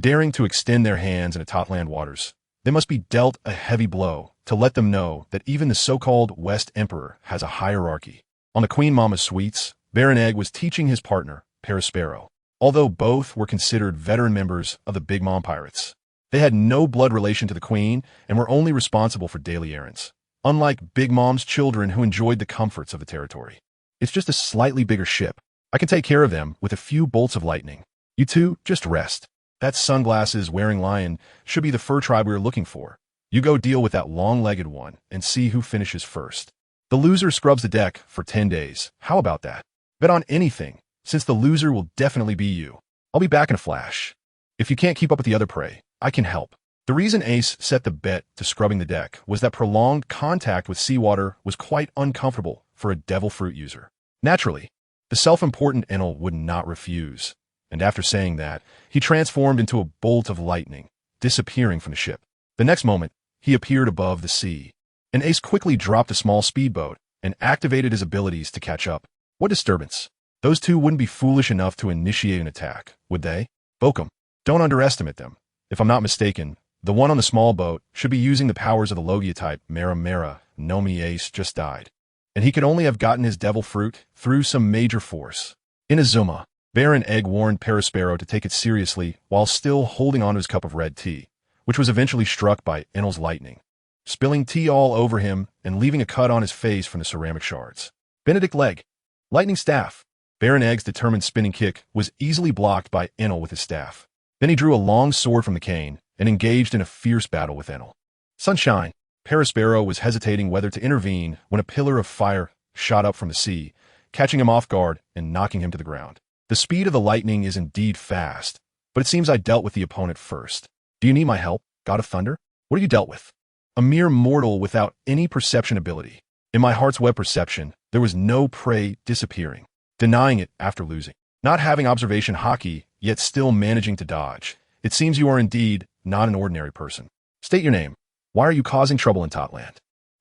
Daring to extend their hands into Totland waters, they must be dealt a heavy blow to let them know that even the so-called West Emperor has a hierarchy. On the Queen Mama's suites, Baron Egg was teaching his partner, Perospero. Although both were considered veteran members of the Big Mom Pirates, they had no blood relation to the Queen and were only responsible for daily errands, unlike Big Mom's children who enjoyed the comforts of the territory. It's just a slightly bigger ship, I can take care of them with a few bolts of lightning. You two, just rest. That sunglasses-wearing lion should be the fur tribe we are looking for. You go deal with that long-legged one and see who finishes first. The loser scrubs the deck for 10 days. How about that? Bet on anything, since the loser will definitely be you. I'll be back in a flash. If you can't keep up with the other prey, I can help. The reason Ace set the bet to scrubbing the deck was that prolonged contact with seawater was quite uncomfortable for a devil fruit user. Naturally, the self-important Enel would not refuse, and after saying that, he transformed into a bolt of lightning, disappearing from the ship. The next moment, he appeared above the sea, and Ace quickly dropped a small speedboat and activated his abilities to catch up. What disturbance? Those two wouldn't be foolish enough to initiate an attack, would they? Bokum. Don't underestimate them. If I'm not mistaken, the one on the small boat should be using the powers of the Logia type. Mera, Nomi Ace just died, and he could only have gotten his devil fruit through some major force. Inazuma, Baron Egg warned Perispero to take it seriously while still holding on to his cup of red tea, which was eventually struck by Enel's lightning, spilling tea all over him and leaving a cut on his face from the ceramic shards. Benedict Leg, Lightning Staff. Baron Egg's determined spinning kick was easily blocked by Enel with his staff. Then he drew a long sword from the cane and engaged in a fierce battle with Enel. Sunshine. Perispero was hesitating whether to intervene when a pillar of fire shot up from the sea, catching him off guard and knocking him to the ground. The speed of the lightning is indeed fast, but it seems I dealt with the opponent first. Do you need my help, God of Thunder? What are you dealt with? A mere mortal without any perception ability. In my heart's web perception, there was no prey disappearing, denying it after losing. Not having observation hockey, yet still managing to dodge. It seems you are indeed not an ordinary person. State your name. Why are you causing trouble in Totland?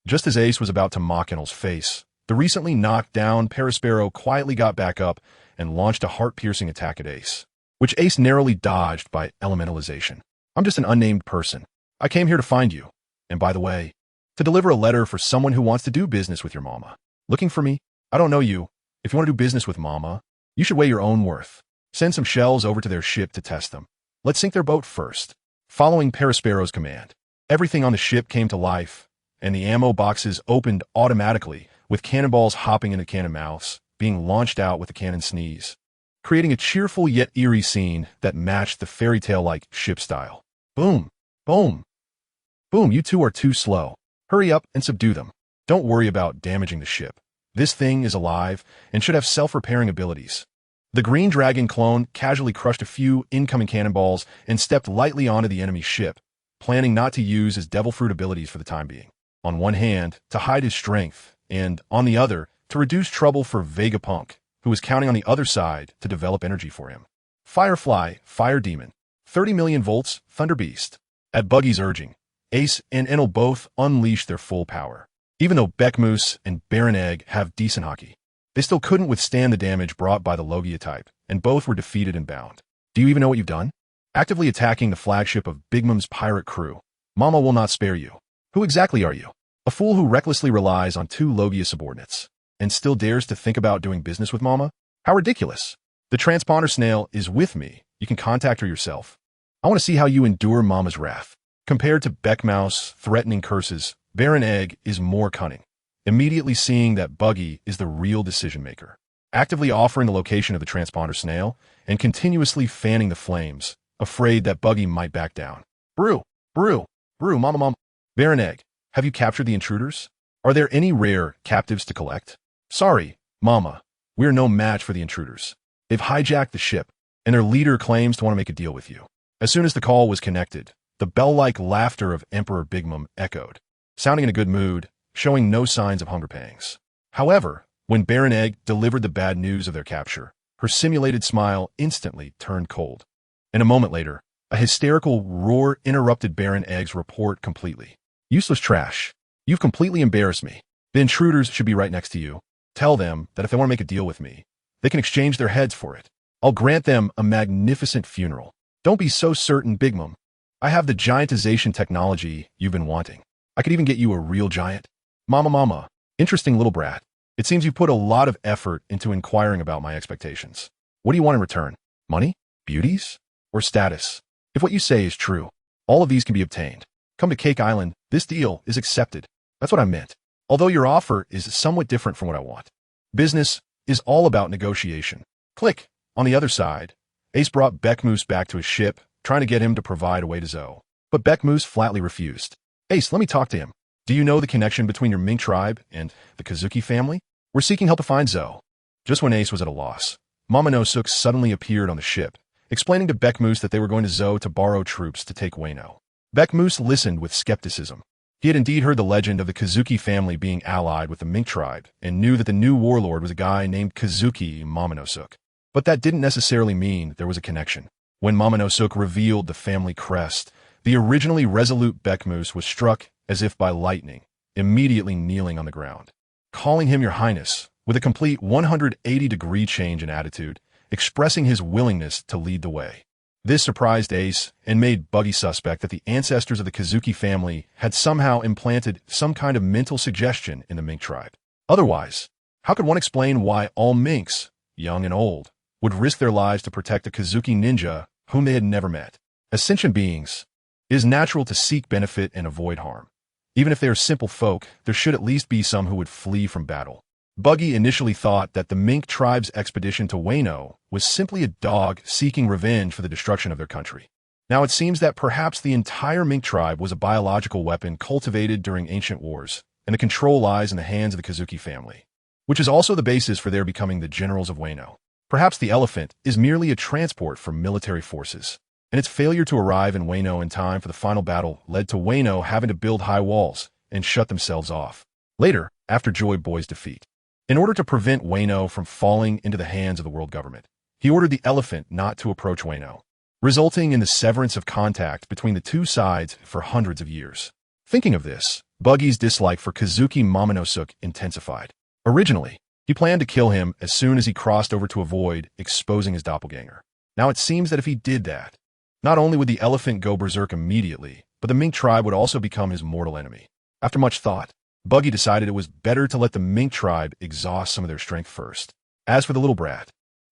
Just as Ace was about to mock Enel's face, the recently knocked down Perispero quietly got back up and launched a heart-piercing attack at Ace, which Ace narrowly dodged by elementalization. I'm just an unnamed person. I came here to find you. And by the way, to deliver a letter for someone who wants to do business with your mama. Looking for me? I don't know you. If you want to do business with mama, you should weigh your own worth. Send some shells over to their ship to test them. Let's sink their boat first. Following Perispero's command, everything on the ship came to life, and the ammo boxes opened automatically, with cannonballs hopping into cannon mouths, being launched out with the cannon sneeze, creating a cheerful yet eerie scene that matched the fairy tale-like ship style. Boom, boom, boom, you two are too slow. Hurry up and subdue them. Don't worry about damaging the ship. This thing is alive and should have self-repairing abilities. The Green Dragon clone casually crushed a few incoming cannonballs and stepped lightly onto the enemy ship, planning not to use his devil fruit abilities for the time being. On one hand, to hide his strength, and on the other, to reduce trouble for Vegapunk, who was counting on the other side to develop energy for him. Firefly, Fire Demon, 30 million volts, Thunder Beast. At Buggy's urging, Ace and Enel both unleashed their full power. Even though Beckmoose and Baron Egg have decent hockey, they still couldn't withstand the damage brought by the Logia type, and both were defeated and bound. Do you even know what you've done? Actively attacking the flagship of Big Mom's pirate crew. Mama will not spare you. Who exactly are you? A fool who recklessly relies on two Logia subordinates, and still dares to think about doing business with Mama? How ridiculous. The transponder snail is with me. You can contact her yourself. I want to see how you endure Mama's wrath. Compared to Beckmouse threatening curses, Baron Egg is more cunning, immediately seeing that Buggy is the real decision-maker, actively offering the location of the transponder snail, and continuously fanning the flames, afraid that Buggy might back down. Brew, mama. Baron Egg, have you captured the intruders? Are there any rare captives to collect? Sorry, Mama, we're no match for the intruders. They've hijacked the ship, and their leader claims to want to make a deal with you. As soon as the call was connected, the bell-like laughter of Emperor Big Mom echoed, sounding in a good mood, showing no signs of hunger pangs. However, when Baron Egg delivered the bad news of their capture, her simulated smile instantly turned cold. And a moment later, a hysterical roar interrupted Baron Egg's report completely. Useless trash. You've completely embarrassed me. The intruders should be right next to you. Tell them that if they want to make a deal with me, they can exchange their heads for it. I'll grant them a magnificent funeral. Don't be so certain, Big Mom. I have the giantization technology you've been wanting. I could even get you a real giant. Mama, interesting little brat. It seems you put a lot of effort into inquiring about my expectations. What do you want in return? Money? Beauties? Or status? If what you say is true, all of these can be obtained. Come to Cake Island. This deal is accepted. That's what I meant. Although your offer is somewhat different from what I want. Business is all about negotiation. Click. On the other side, Ace brought Beckmoose back to his ship, trying to get him to provide a way to Zoe. But Beckmoose flatly refused. Ace, let me talk to him. Do you know the connection between your mink tribe and the Kazuki family? We're seeking help to find Zoe. Just when Ace was at a loss, Momonosuke suddenly appeared on the ship, explaining to Beckmoose that they were going to Zoe to borrow troops to take Wano. Beckmoose listened with skepticism. He had indeed heard the legend of the Kazuki family being allied with the mink tribe and knew that the new warlord was a guy named Kazuki Momonosuke. But that didn't necessarily mean there was a connection. When Momonosuke revealed the family crest, the originally resolute Beckmoose was struck as if by lightning, immediately kneeling on the ground. Calling him your highness, with a complete 180-degree change in attitude, expressing his willingness to lead the way. This surprised Ace and made Buggy suspect that the ancestors of the Kazuki family had somehow implanted some kind of mental suggestion in the mink tribe. Otherwise, how could one explain why all minks, young and old, would risk their lives to protect a Kazuki ninja whom they had never met? As sentient beings, it is natural to seek benefit and avoid harm. Even if they are simple folk, there should at least be some who would flee from battle. Buggy initially thought that the mink tribe's expedition to Wano was simply a dog seeking revenge for the destruction of their country. Now it seems that perhaps the entire mink tribe was a biological weapon cultivated during ancient wars, and the control lies in the hands of the Kazuki family, which is also the basis for their becoming the generals of Wano. Perhaps the elephant is merely a transport for military forces, and its failure to arrive in Wano in time for the final battle led to Wano having to build high walls and shut themselves off. Later, after Joy Boy's defeat, in order to prevent Wano from falling into the hands of the world government, he ordered the elephant not to approach Wano, resulting in the severance of contact between the two sides for hundreds of years. Thinking of this, Buggy's dislike for Kazuki Momonosuke intensified. Originally, he planned to kill him as soon as he crossed over to avoid exposing his doppelganger. Now it seems that if he did that, not only would the elephant go berserk immediately, but the mink tribe would also become his mortal enemy. After much thought, Buggy decided it was better to let the mink tribe exhaust some of their strength first. As for the little brat,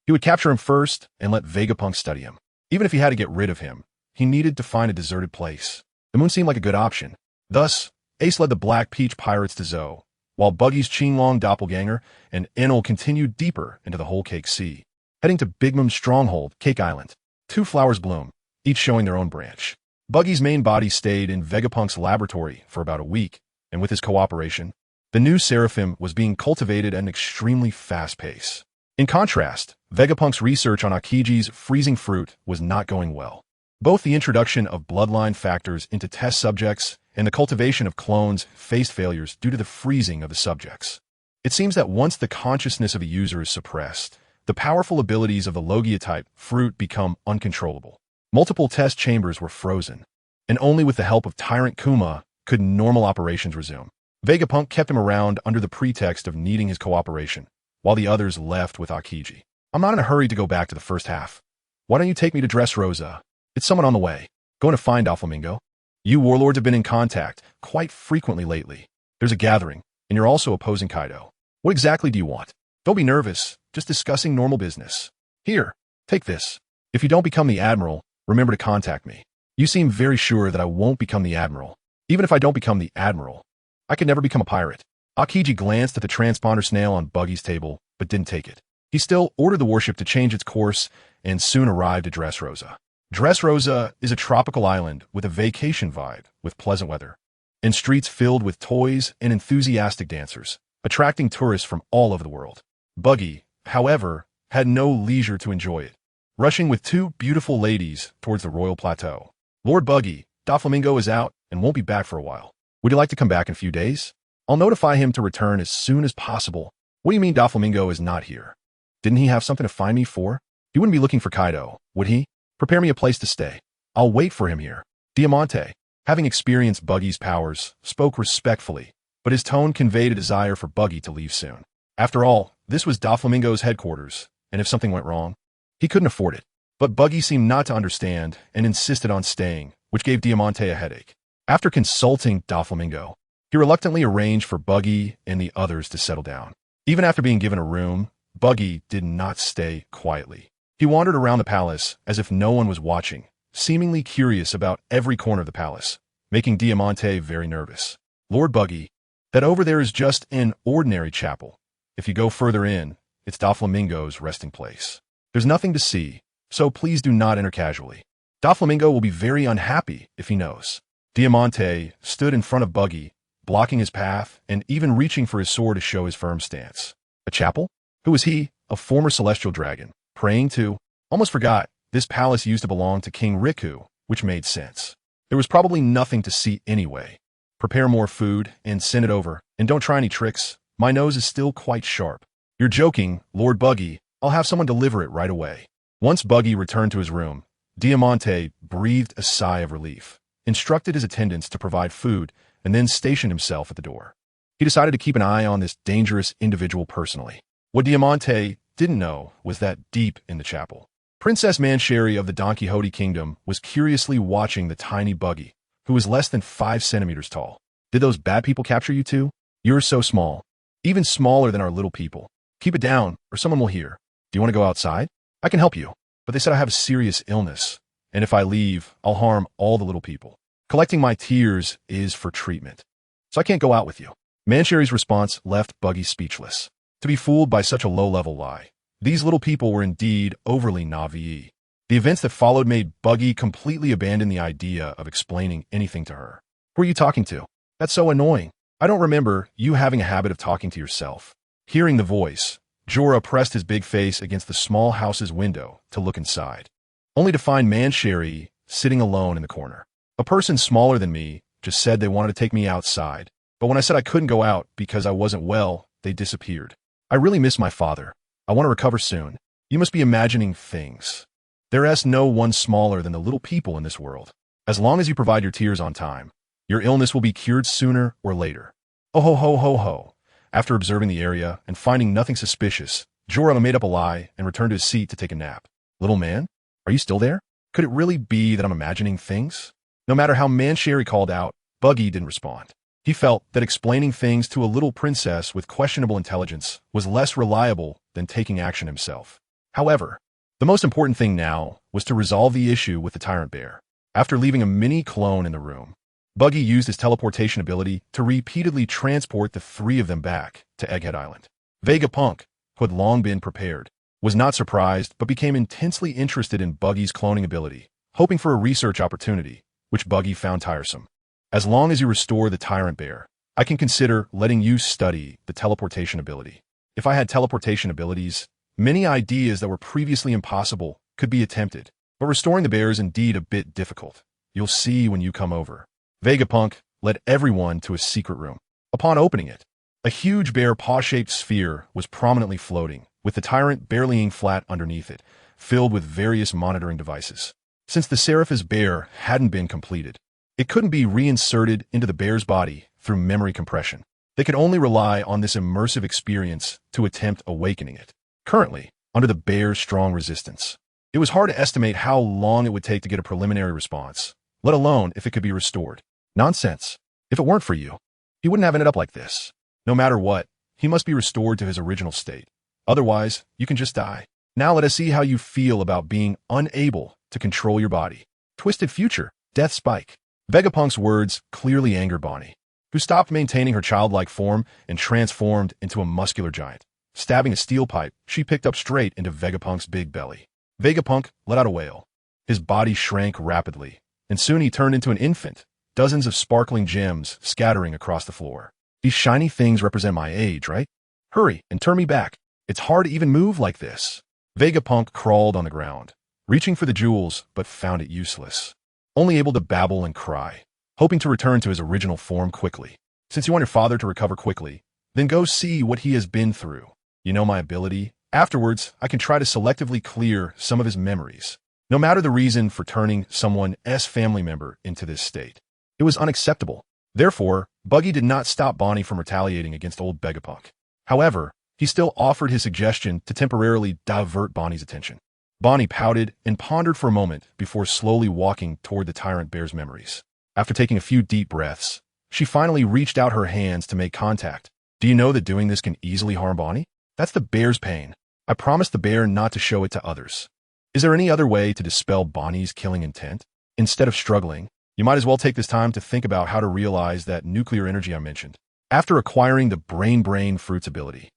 he would capture him first and let Vegapunk study him. Even if he had to get rid of him, he needed to find a deserted place. The moon seemed like a good option. Thus, Ace led the Black Peach pirates to Zoe, while Buggy's Qinglong doppelganger and Enel continued deeper into the Whole Cake Sea, heading to Big Mom's stronghold, Cake Island. Two flowers bloom, each showing their own branch. Buggy's main body stayed in Vegapunk's laboratory for about a week, and with his cooperation, the new Seraphim was being cultivated at an extremely fast pace. In contrast, Vegapunk's research on Akiji's freezing fruit was not going well. Both the introduction of bloodline factors into test subjects and the cultivation of clones faced failures due to the freezing of the subjects. It seems that once the consciousness of a user is suppressed, the powerful abilities of the Logia-type fruit become uncontrollable. Multiple test chambers were frozen, and only with the help of Tyrant Kuma could normal operations resume. Vegapunk kept him around under the pretext of needing his cooperation, while the others left with Akiji. I'm not in a hurry to go back to the first half. Why don't you take me to Dressrosa? It's someone on the way. Going to find Doflamingo. You warlords have been in contact quite frequently lately. There's a gathering, and you're also opposing Kaido. What exactly do you want? Don't be nervous, just discussing normal business. Here, take this. If you don't become the Admiral, remember to contact me. You seem very sure that I won't become the Admiral. Even if I don't become the Admiral, I could never become a pirate. Akiji glanced at the transponder snail on Buggy's table, but didn't take it. He still ordered the warship to change its course and soon arrived at Dressrosa. Dressrosa is a tropical island with a vacation vibe with pleasant weather, and streets filled with toys and enthusiastic dancers, attracting tourists from all over the world. Buggy, however, had no leisure to enjoy it, rushing with two beautiful ladies towards the royal plateau. Lord Buggy, Doflamingo is out and won't be back for a while. Would you like to come back in a few days? I'll notify him to return as soon as possible. What do you mean Doflamingo is not here? Didn't he have something to find me for? He wouldn't be looking for Kaido, would he? Prepare me a place to stay. I'll wait for him here. Diamante, having experienced Buggy's powers, spoke respectfully, but his tone conveyed a desire for Buggy to leave soon. After all, this was Doflamingo's headquarters, and if something went wrong, he couldn't afford it. But Buggy seemed not to understand and insisted on staying, which gave Diamante a headache. After consulting Doflamingo, he reluctantly arranged for Buggy and the others to settle down. Even after being given a room, Buggy did not stay quietly. He wandered around the palace as if no one was watching, seemingly curious about every corner of the palace, making Diamante very nervous. Lord Buggy, that over there is just an ordinary chapel. If you go further in, it's Doflamingo's resting place. There's nothing to see, so please do not enter casually. Doflamingo will be very unhappy if he knows. Diamante stood in front of Buggy, blocking his path and even reaching for his sword to show his firm stance. A chapel? Who was he? A former celestial dragon. Praying to? Almost forgot, this palace used to belong to King Riku, which made sense. There was probably nothing to see anyway. Prepare more food and send it over, and don't try any tricks. My nose is still quite sharp. You're joking, Lord Buggy. I'll have someone deliver it right away. Once Buggy returned to his room, Diamante breathed a sigh of relief, instructed his attendants to provide food, and then stationed himself at the door. He decided to keep an eye on this dangerous individual personally. What Diamante didn't know was that deep in the chapel, Princess Mancheri of the Don Quixote Kingdom was curiously watching the tiny Buggy, who was less than 5 centimeters tall. Did those bad people capture you too? You're so small. Even smaller than our little people. Keep it down, or someone will hear. Do you want to go outside? I can help you. But they said I have a serious illness, and if I leave, I'll harm all the little people. Collecting my tears is for treatment. So I can't go out with you. Mancheri's response left Buggy speechless. To be fooled by such a low-level lie. These little people were indeed overly naive. The events that followed made Buggy completely abandon the idea of explaining anything to her. Who are you talking to? That's so annoying. I don't remember you having a habit of talking to yourself. Hearing the voice, Jorah pressed his big face against the small house's window to look inside, only to find Mancheri sitting alone in the corner. A person smaller than me just said they wanted to take me outside, but when I said I couldn't go out because I wasn't well, they disappeared. I really miss my father. I want to recover soon. You must be imagining things. There is no one smaller than the little people in this world. As long as you provide your tears on time, your illness will be cured sooner or later. Oh ho ho ho ho. After observing the area and finding nothing suspicious, Jorah made up a lie and returned to his seat to take a nap. Little man, are you still there? Could it really be that I'm imagining things? No matter how Mancheri called out, Buggy didn't respond. He felt that explaining things to a little princess with questionable intelligence was less reliable than taking action himself. However, the most important thing now was to resolve the issue with the tyrant bear. After leaving a mini clone in the room, Buggy used his teleportation ability to repeatedly transport the 3 of them back to Egghead Island. Vegapunk, who had long been prepared, was not surprised but became intensely interested in Buggy's cloning ability, hoping for a research opportunity, which Buggy found tiresome. As long as you restore the tyrant bear, I can consider letting you study the teleportation ability. If I had teleportation abilities, many ideas that were previously impossible could be attempted, but restoring the bear is indeed a bit difficult. You'll see when you come over. Vegapunk led everyone to a secret room. Upon opening it, a huge bear paw-shaped sphere was prominently floating, with the tyrant barely laying flat underneath it, filled with various monitoring devices. Since the Seraphis bear hadn't been completed, it couldn't be reinserted into the bear's body through memory compression. They could only rely on this immersive experience to attempt awakening it. Currently, under the bear's strong resistance, it was hard to estimate how long it would take to get a preliminary response, let alone if it could be restored. Nonsense. If it weren't for you, he wouldn't have ended up like this. No matter what, he must be restored to his original state. Otherwise, you can just die. Now let us see how you feel about being unable to control your body. Twisted Future, Death Spike. Vegapunk's words clearly angered Bonnie, who stopped maintaining her childlike form and transformed into a muscular giant. Stabbing a steel pipe, she picked up straight into Vegapunk's big belly. Vegapunk let out a wail. His body shrank rapidly, and soon he turned into an infant, dozens of sparkling gems scattering across the floor. These shiny things represent my age, right? Hurry and turn me back. It's hard to even move like this. Vegapunk crawled on the ground, reaching for the jewels, but found it useless. Only able to babble and cry, hoping to return to his original form quickly. Since you want your father to recover quickly, then go see what he has been through. You know my ability. Afterwards, I can try to selectively clear some of his memories, no matter the reason for turning someone's family member into this state. It was unacceptable. Therefore, Buggy did not stop Bonnie from retaliating against old Vegapunk. However, he still offered his suggestion to temporarily divert Bonnie's attention. Bonnie pouted and pondered for a moment before slowly walking toward the tyrant bear's memories. After taking a few deep breaths, she finally reached out her hands to make contact. Do you know that doing this can easily harm Bonnie? That's the bear's pain. I promised the bear not to show it to others. Is there any other way to dispel Bonnie's killing intent? Instead of struggling, you might as well take this time to think about how to realize that nuclear energy I mentioned. After acquiring the Brain Fruits ability,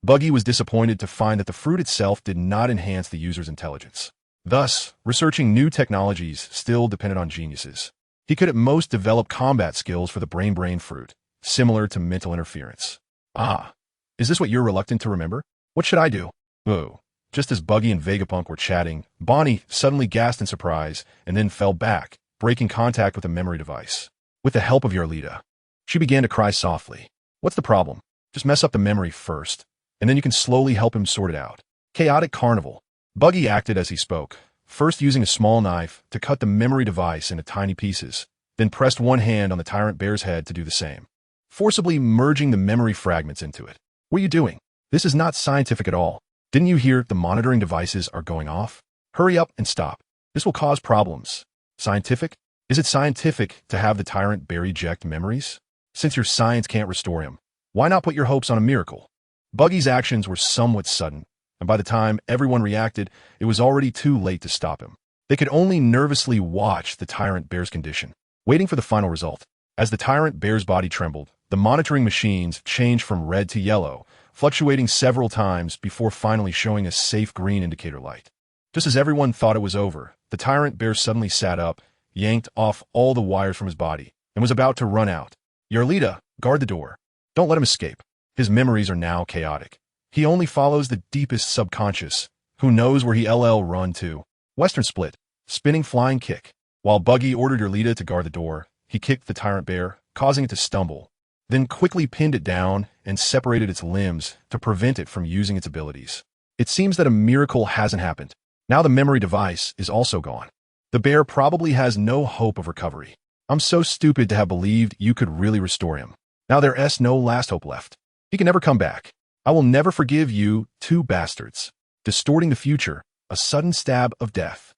Buggy was disappointed to find that the fruit itself did not enhance the user's intelligence. Thus, researching new technologies still depended on geniuses. He could at most develop combat skills for the brain-brain fruit, similar to mental interference. Ah, is this what you're reluctant to remember? What should I do? Oh. Just as Buggy and Vegapunk were chatting, Bonnie suddenly gasped in surprise and then fell back, breaking contact with the memory device. With the help of Yarlita, she began to cry softly. What's the problem? Just mess up the memory first, and then you can slowly help him sort it out. Chaotic Carnival. Buggy acted as he spoke, first using a small knife to cut the memory device into tiny pieces, then pressed one hand on the tyrant bear's head to do the same, forcibly merging the memory fragments into it. What are you doing? This is not scientific at all. Didn't you hear the monitoring devices are going off? Hurry up and stop. This will cause problems. Scientific? Is it scientific to have the tyrant bear eject memories? Since your science can't restore him, why not put your hopes on a miracle? Buggy's actions were somewhat sudden, and by the time everyone reacted, it was already too late to stop him. They could only nervously watch the tyrant bear's condition, waiting for the final result. As the tyrant bear's body trembled, the monitoring machines changed from red to yellow, fluctuating several times before finally showing a safe green indicator light. Just as everyone thought it was over, the tyrant bear suddenly sat up, yanked off all the wires from his body, and was about to run out. Yarlita, guard the door. Don't let him escape. His memories are now chaotic. He only follows the deepest subconscious. Who knows where he LL run to? Western split. Spinning flying kick. While Buggy ordered Yarlita to guard the door, he kicked the tyrant bear, causing it to stumble, then quickly pinned it down and separated its limbs to prevent it from using its abilities. It seems that a miracle hasn't happened. Now the memory device is also gone. The bear probably has no hope of recovery. I'm so stupid to have believed you could really restore him. Now there's no last hope left. He can never come back. I will never forgive you, two bastards. Distorting the future, a sudden stab of death.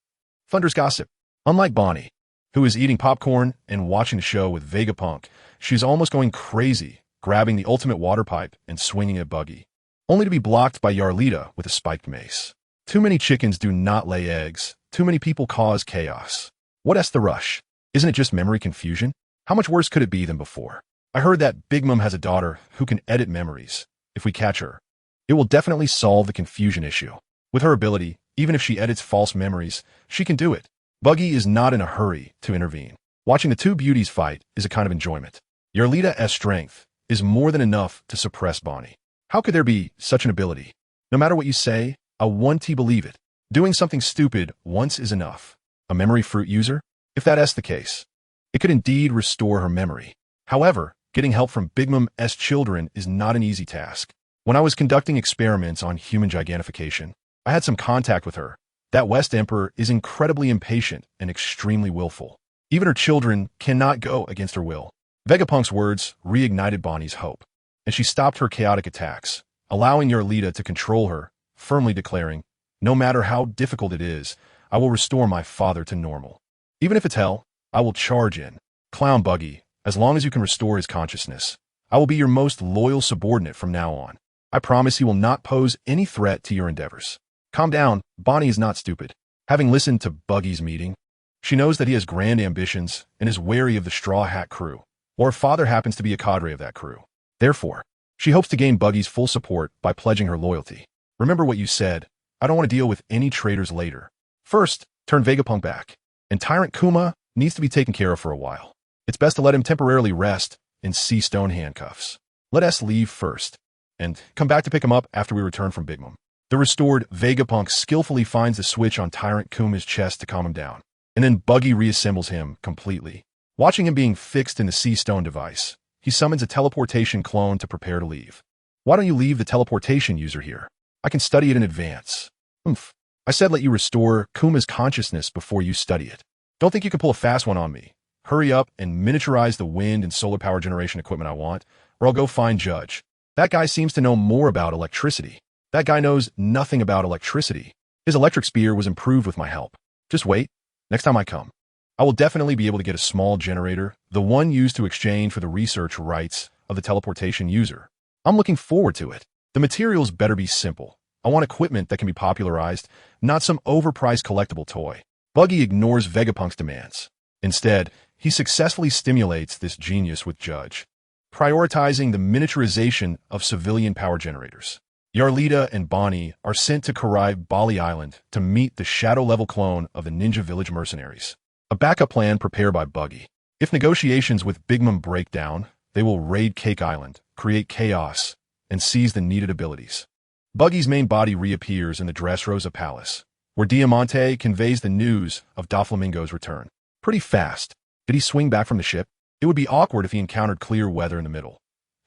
Thunder's gossip. Unlike Bonnie, who is eating popcorn and watching the show with Vegapunk, she's almost going crazy, grabbing the ultimate water pipe and swinging at Buggy, only to be blocked by Yarlita with a spiked mace. Too many chickens do not lay eggs. Too many people cause chaos. What's the rush? Isn't it just memory confusion? How much worse could it be than before? I heard that Big Mom has a daughter who can edit memories. If we catch her, it will definitely solve the confusion issue. With her ability, even if she edits false memories, she can do it. Buggy is not in a hurry to intervene. Watching the two beauties fight is a kind of enjoyment. Yarlita's strength is more than enough to suppress Bonnie. How could there be such an ability? No matter what you say, I want to believe it. Doing something stupid once is enough. A memory fruit user? If that's the case, it could indeed restore her memory. However, getting help from Big Mom's children is not an easy task. When I was conducting experiments on human gigantification, I had some contact with her. That West Emperor is incredibly impatient and extremely willful. Even her children cannot go against her will. Vegapunk's words reignited Bonnie's hope, and she stopped her chaotic attacks, allowing Yarlita to control her, firmly declaring, no matter how difficult it is, I will restore my father to normal. Even if it's hell, I will charge in. Clown Buggy, as long as you can restore his consciousness, I will be your most loyal subordinate from now on. I promise he will not pose any threat to your endeavors. Calm down, Bonnie is not stupid. Having listened to Buggy's meeting, she knows that he has grand ambitions and is wary of the Straw Hat crew, or her father happens to be a cadre of that crew. Therefore, she hopes to gain Buggy's full support by pledging her loyalty. Remember what you said. I don't want to deal with any traitors later. First, turn Vegapunk back, and Tyrant Kuma needs to be taken care of for a while. It's best to let him temporarily rest in sea stone handcuffs. Let us leave first, and come back to pick him up after we return from Big Mom. The restored Vegapunk skillfully finds the switch on Tyrant Kuma's chest to calm him down, and then Buggy reassembles him completely. Watching him being fixed in the sea stone device, he summons a teleportation clone to prepare to leave. Why don't you leave the teleportation user here? I can study it in advance. I said let you restore Kuma's consciousness before you study it. Don't think you can pull a fast one on me. Hurry up and miniaturize the wind and solar power generation equipment I want, or I'll go find Judge. That guy seems to know more about electricity. That guy knows nothing about electricity. His electric spear was improved with my help. Just wait. Next time I come, I will definitely be able to get a small generator, the one used to exchange for the research rights of the teleportation user. I'm looking forward to it. The materials better be simple. I want equipment that can be popularized, not some overpriced collectible toy. Buggy ignores Vegapunk's demands. Instead, he successfully stimulates this genius with Judge, prioritizing the miniaturization of civilian power generators. Yarlita and Bonnie are sent to Karai Bali Island to meet the shadow-level clone of the Ninja Village mercenaries. A backup plan prepared by Buggy. If negotiations with Big Mom break down, they will raid Cake Island, create chaos, and seize the needed abilities. Buggy's main body reappears in the Dressrosa Palace, where Diamante conveys the news of Doflamingo's return. Pretty fast. Did he swing back from the ship? It would be awkward if he encountered clear weather in the middle.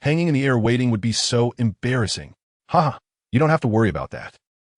Hanging in the air waiting would be so embarrassing. Haha, you don't have to worry about that.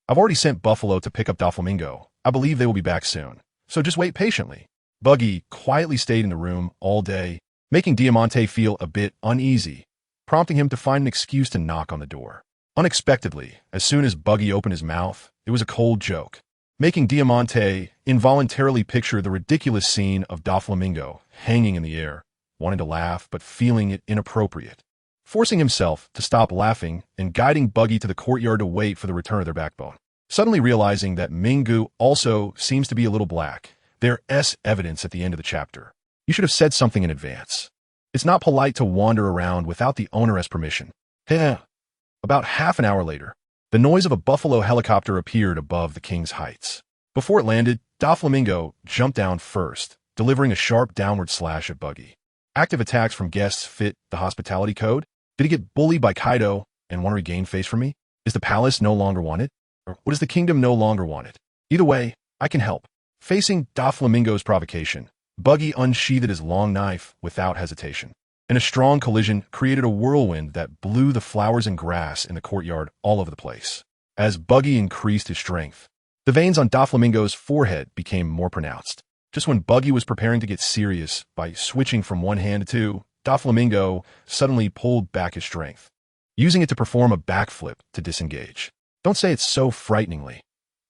I've already sent Buffalo to pick up Doflamingo. I believe they will be back soon. So just wait patiently. Buggy quietly stayed in the room all day, making Diamante feel a bit uneasy, prompting him to find an excuse to knock on the door. Unexpectedly, as soon as Buggy opened his mouth, it was a cold joke, making Diamante involuntarily picture the ridiculous scene of Doflamingo hanging in the air, wanting to laugh but feeling it inappropriate. Forcing himself to stop laughing and guiding Buggy to the courtyard to wait for the return of their backbone. Suddenly realizing that Mingu also seems to be a little black, there's evidence at the end of the chapter. You should have said something in advance. It's not polite to wander around without the owner's permission. About half an hour later, the noise of a Buffalo helicopter appeared above the King's Heights. Before it landed, Doflamingo jumped down first, delivering a sharp downward slash at Buggy. Active attacks from guests fit the hospitality code? Did he get bullied by Kaido and want to regain face from me? Is the palace no longer wanted? Or what is the kingdom no longer wanted? Either way, I can help. Facing Doflamingo's provocation, Buggy unsheathed his long knife without hesitation, and a strong collision created a whirlwind that blew the flowers and grass in the courtyard all over the place. As Buggy increased his strength, the veins on Doflamingo's forehead became more pronounced. Just when Buggy was preparing to get serious by switching from one hand to two, Doflamingo suddenly pulled back his strength, using it to perform a backflip to disengage. Don't say it's so frighteningly.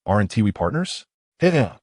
Aren't we partners? I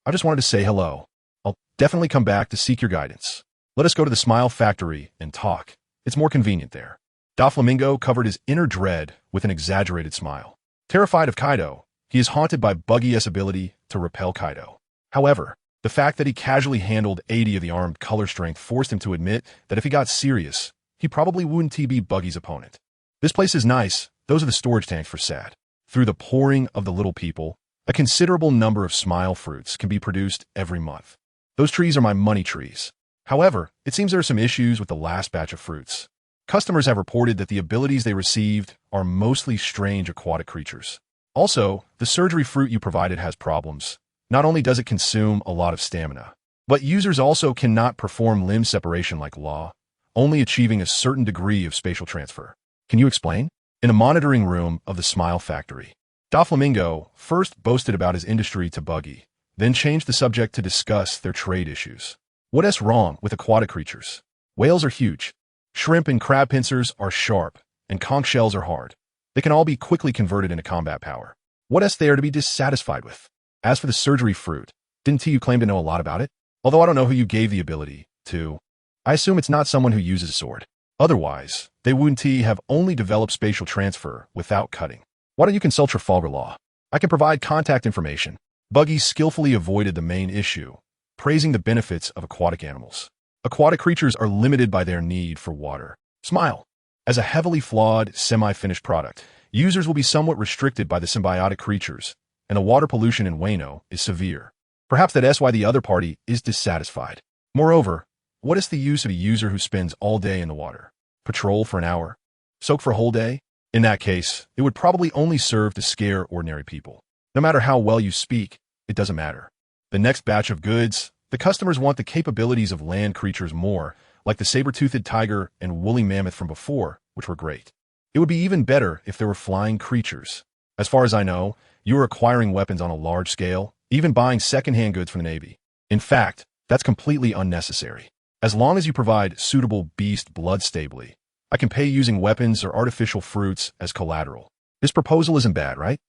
just wanted to say hello. I'll definitely come back to seek your guidance. Let us go to the Smile Factory and talk. It's more convenient there. Doflamingo covered his inner dread with an exaggerated smile. Terrified of Kaido, he is haunted by Buggy's ability to repel Kaido. However, the fact that he casually handled 80 of the armed color strength forced him to admit that if he got serious, he probably wouldn't be Buggy's opponent. This place is nice. Those are the storage tanks for Sad. Through the pouring of the little people, a considerable number of smile fruits can be produced every month. Those trees are my money trees. However, it seems there are some issues with the last batch of fruits. Customers have reported that the abilities they received are mostly strange aquatic creatures. Also, the surgery fruit you provided has problems. Not only does it consume a lot of stamina, but users also cannot perform limb separation like Law, only achieving a certain degree of spatial transfer. Can you explain? In a monitoring room of the Smile Factory, Doflamingo first boasted about his industry to Buggy, then changed the subject to discuss their trade issues. What's wrong with aquatic creatures? Whales are huge. Shrimp and crab pincers are sharp, and conch shells are hard. They can all be quickly converted into combat power. What's there to be dissatisfied with? As for the surgery fruit, didn't you claim to know a lot about it? Although I don't know who you gave the ability to. I assume it's not someone who uses a sword. Otherwise, they wouldn't have only developed spatial transfer without cutting. Why don't you consult Trafalgar Law? I can provide contact information. Buggy skillfully avoided the main issue, praising the benefits of aquatic animals. Aquatic creatures are limited by their need for water. Smile. As a heavily flawed, semi-finished product, users will be somewhat restricted by the symbiotic creatures, and the water pollution in Wano is severe. Perhaps that's why the other party is dissatisfied. Moreover, what is the use of a user who spends all day in the water? Patrol for an hour? Soak for a whole day? In that case, it would probably only serve to scare ordinary people. No matter how well you speak, it doesn't matter. The next batch of goods, the customers want the capabilities of land creatures more, like the saber-toothed tiger and woolly mammoth from before, which were great. It would be even better if there were flying creatures. As far as I know, you are acquiring weapons on a large scale, even buying second-hand goods from the Navy. In fact, that's completely unnecessary. As long as you provide suitable beast blood stably, I can pay using weapons or artificial fruits as collateral. This proposal isn't bad, right?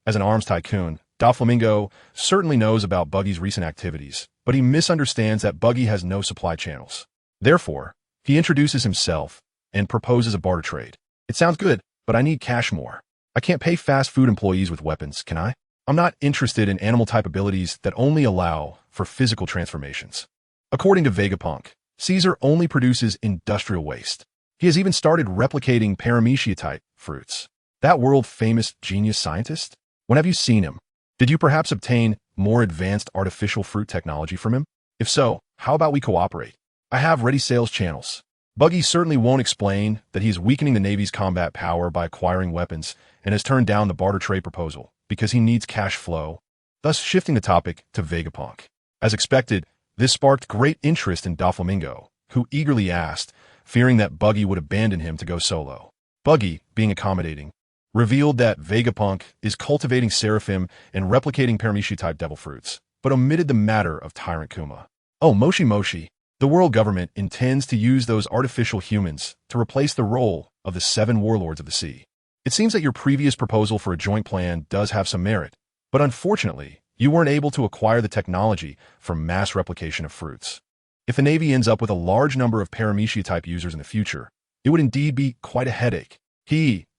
As an arms tycoon, Doflamingo certainly knows about Buggy's recent activities, but he misunderstands that Buggy has no supply channels. Therefore, he introduces himself and proposes a barter trade. It sounds good, but I need cash more. I can't pay fast food employees with weapons, can I? I'm not interested in animal-type abilities that only allow for physical transformations. According to Vegapunk, Caesar only produces industrial waste. He has even started replicating paramecia-type fruits. That world-famous genius scientist? When have you seen him? Did you perhaps obtain more advanced artificial fruit technology from him? If so, how about we cooperate? I have ready sales channels. Buggy certainly won't explain that he is weakening the Navy's combat power by acquiring weapons and has turned down the barter trade proposal because he needs cash flow, thus shifting the topic to Vegapunk. As expected, this sparked great interest in Doflamingo, who eagerly asked, fearing that Buggy would abandon him to go solo. Buggy, being accommodating, revealed that Vegapunk is cultivating Seraphim and replicating Paramecia-type devil fruits, but omitted the matter of Tyrant Kuma. Oh, Moshi Moshi, the world government intends to use those artificial humans to replace the role of the 7 warlords of the sea. It seems that your previous proposal for a joint plan does have some merit, but unfortunately, you weren't able to acquire the technology for mass replication of fruits. If the Navy ends up with a large number of Paramecia-type users in the future, it would indeed be quite a headache.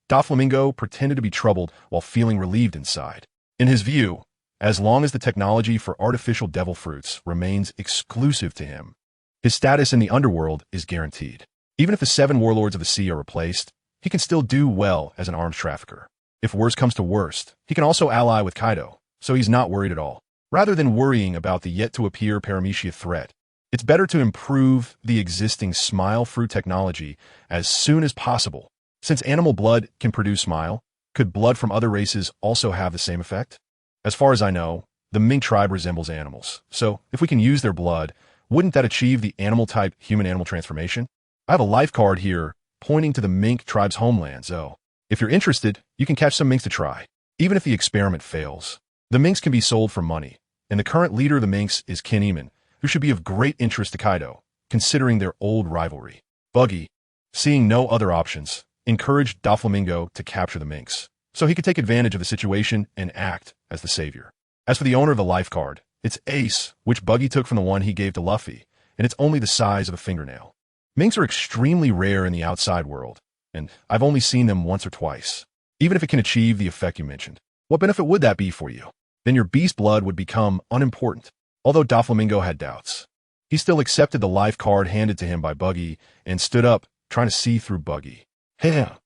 Doflamingo pretended to be troubled while feeling relieved inside. In his view, as long as the technology for artificial devil fruits remains exclusive to him, his status in the underworld is guaranteed. Even if the 7 warlords of the sea are replaced, he can still do well as an arms trafficker. If worst comes to worst, he can also ally with Kaido, so he's not worried at all. Rather than worrying about the yet-to-appear Paramecia threat, it's better to improve the existing Smile fruit technology as soon as possible. Since animal blood can produce Smile, could blood from other races also have the same effect? As far as I know, the Mink tribe resembles animals, so if we can use their blood, wouldn't that achieve the animal-type human-animal transformation? I have a life card here pointing to the Mink tribe's homeland, so if you're interested, you can catch some minks to try. Even if the experiment fails, the minks can be sold for money, and the current leader of the minks is Kinemon, who should be of great interest to Kaido, considering their old rivalry. Buggy, seeing no other options, encouraged Doflamingo to capture the minks, so he could take advantage of the situation and act as the savior. As for the owner of the life card, it's Ace, which Buggy took from the one he gave to Luffy, and it's only the size of a fingernail. Minks are extremely rare in the outside world, and I've only seen them once or twice. Even if it can achieve the effect you mentioned, what benefit would that be for you? Then your beast blood would become unimportant. Although Doflamingo had doubts, he still accepted the life card handed to him by Buggy and stood up, trying to see through Buggy. How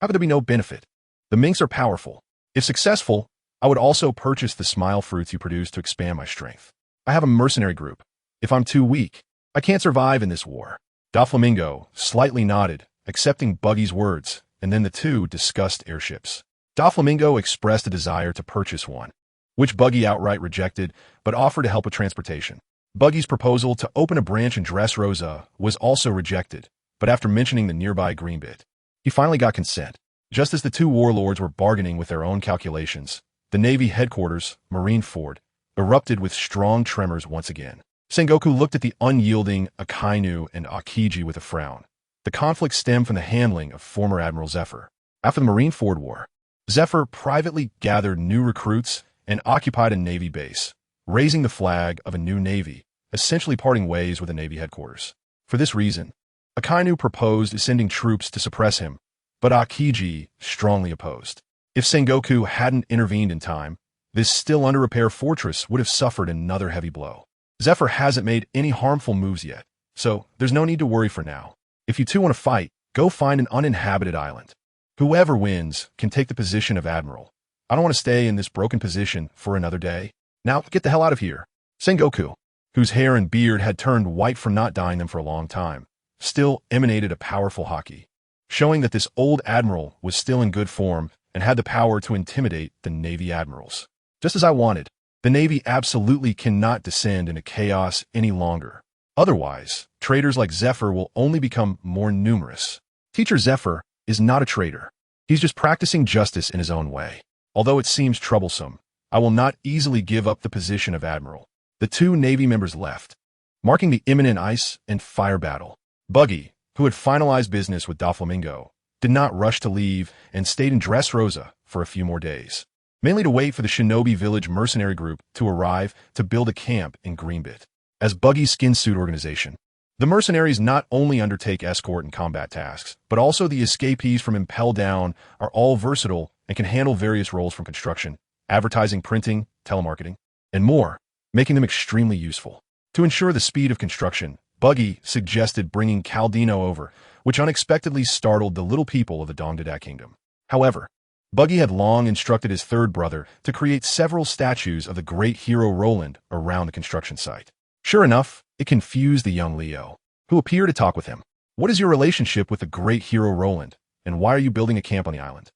could there be no benefit? The minks are powerful. If successful, I would also purchase the Smile fruits you produce to expand my strength. I have a mercenary group. If I'm too weak, I can't survive in this war. Doflamingo slightly nodded, accepting Buggy's words, and then the two discussed airships. Doflamingo expressed a desire to purchase one, which Buggy outright rejected, but offered to help with transportation. Buggy's proposal to open a branch in Dressrosa was also rejected, but after mentioning the nearby Greenbit, he finally got consent. Just as the 2 warlords were bargaining with their own calculations, the Navy headquarters, Marineford, erupted with strong tremors once again. Sengoku looked at the unyielding Akainu and Akiji with a frown. The conflict stemmed from the handling of former Admiral Zephyr. After the Marineford War, Zephyr privately gathered new recruits and occupied a Navy base, raising the flag of a new Navy, essentially parting ways with the Navy headquarters. For this reason, Akainu proposed sending troops to suppress him, but Akiji strongly opposed. If Sengoku hadn't intervened in time, this still under repair fortress would have suffered another heavy blow. Zephyr hasn't made any harmful moves yet, so there's no need to worry for now. If you two want to fight, go find an uninhabited island. Whoever wins can take the position of Admiral. I don't want to stay in this broken position for another day. Now, get the hell out of here. Sengoku, whose hair and beard had turned white from not dyeing them for a long time, still emanated a powerful haki, showing that this old admiral was still in good form and had the power to intimidate the Navy admirals. Just as I wanted, the Navy absolutely cannot descend into chaos any longer. Otherwise, traitors like Zephyr will only become more numerous. Teacher Zephyr is not a traitor. He's just practicing justice in his own way. Although it seems troublesome, I will not easily give up the position of admiral. The 2 Navy members left, marking the imminent ice and fire battle. Buggy, who had finalized business with Doflamingo, did not rush to leave and stayed in Dressrosa for a few more days, mainly to wait for the Shinobi Village mercenary group to arrive to build a camp in Greenbit. As Buggy's skin suit organization, the mercenaries not only undertake escort and combat tasks, but also the escapees from Impel Down are all versatile and can handle various roles from construction, advertising, printing, telemarketing, and more, making them extremely useful. To ensure the speed of construction, Buggy suggested bringing Caldino over, which unexpectedly startled the little people of the Dongdadak Kingdom. However, Buggy had long instructed his third brother to create several statues of the great hero Roland around the construction site. Sure enough, it confused the young Leo, who appeared to talk with him. What is your relationship with the great hero Roland, and why are you building a camp on the island?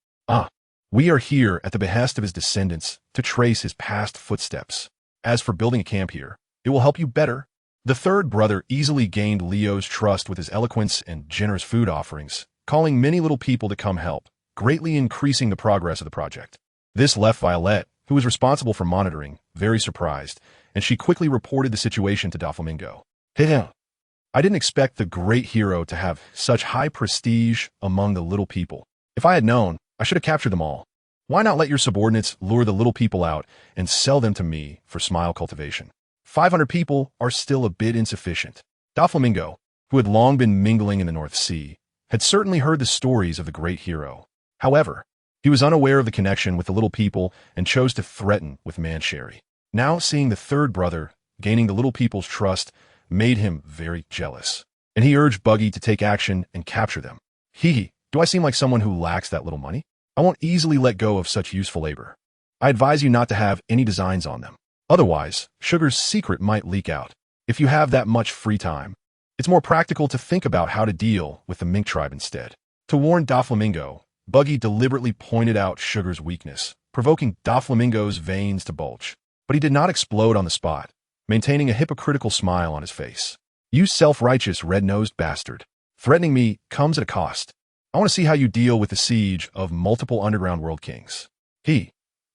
We are here at the behest of his descendants to trace his past footsteps. As for building a camp here, it will help you better. The third brother easily gained Leo's trust with his eloquence and generous food offerings, calling many little people to come help, greatly increasing the progress of the project. This left Violet, who was responsible for monitoring, very surprised, and she quickly reported the situation to Doflamingo. I didn't expect the great hero to have such high prestige among the little people. If I had known, I should have captured them all. Why not let your subordinates lure the little people out and sell them to me for smile cultivation? 500 people are still a bit insufficient. Doflamingo, who had long been mingling in the North Sea, had certainly heard the stories of the great hero. However, he was unaware of the connection with the little people and chose to threaten with Mansherry. Now seeing the third brother gaining the little people's trust made him very jealous, and he urged Buggy to take action and capture them. Do I seem like someone who lacks that little money? I won't easily let go of such useful labor. I advise you not to have any designs on them. Otherwise, Sugar's secret might leak out. If you have that much free time, it's more practical to think about how to deal with the mink tribe instead. To warn Doflamingo, Buggy deliberately pointed out Sugar's weakness, provoking Doflamingo's veins to bulge. But he did not explode on the spot, maintaining a hypocritical smile on his face. You self-righteous red-nosed bastard. Threatening me comes at a cost. I want to see how you deal with the siege of multiple underground world kings.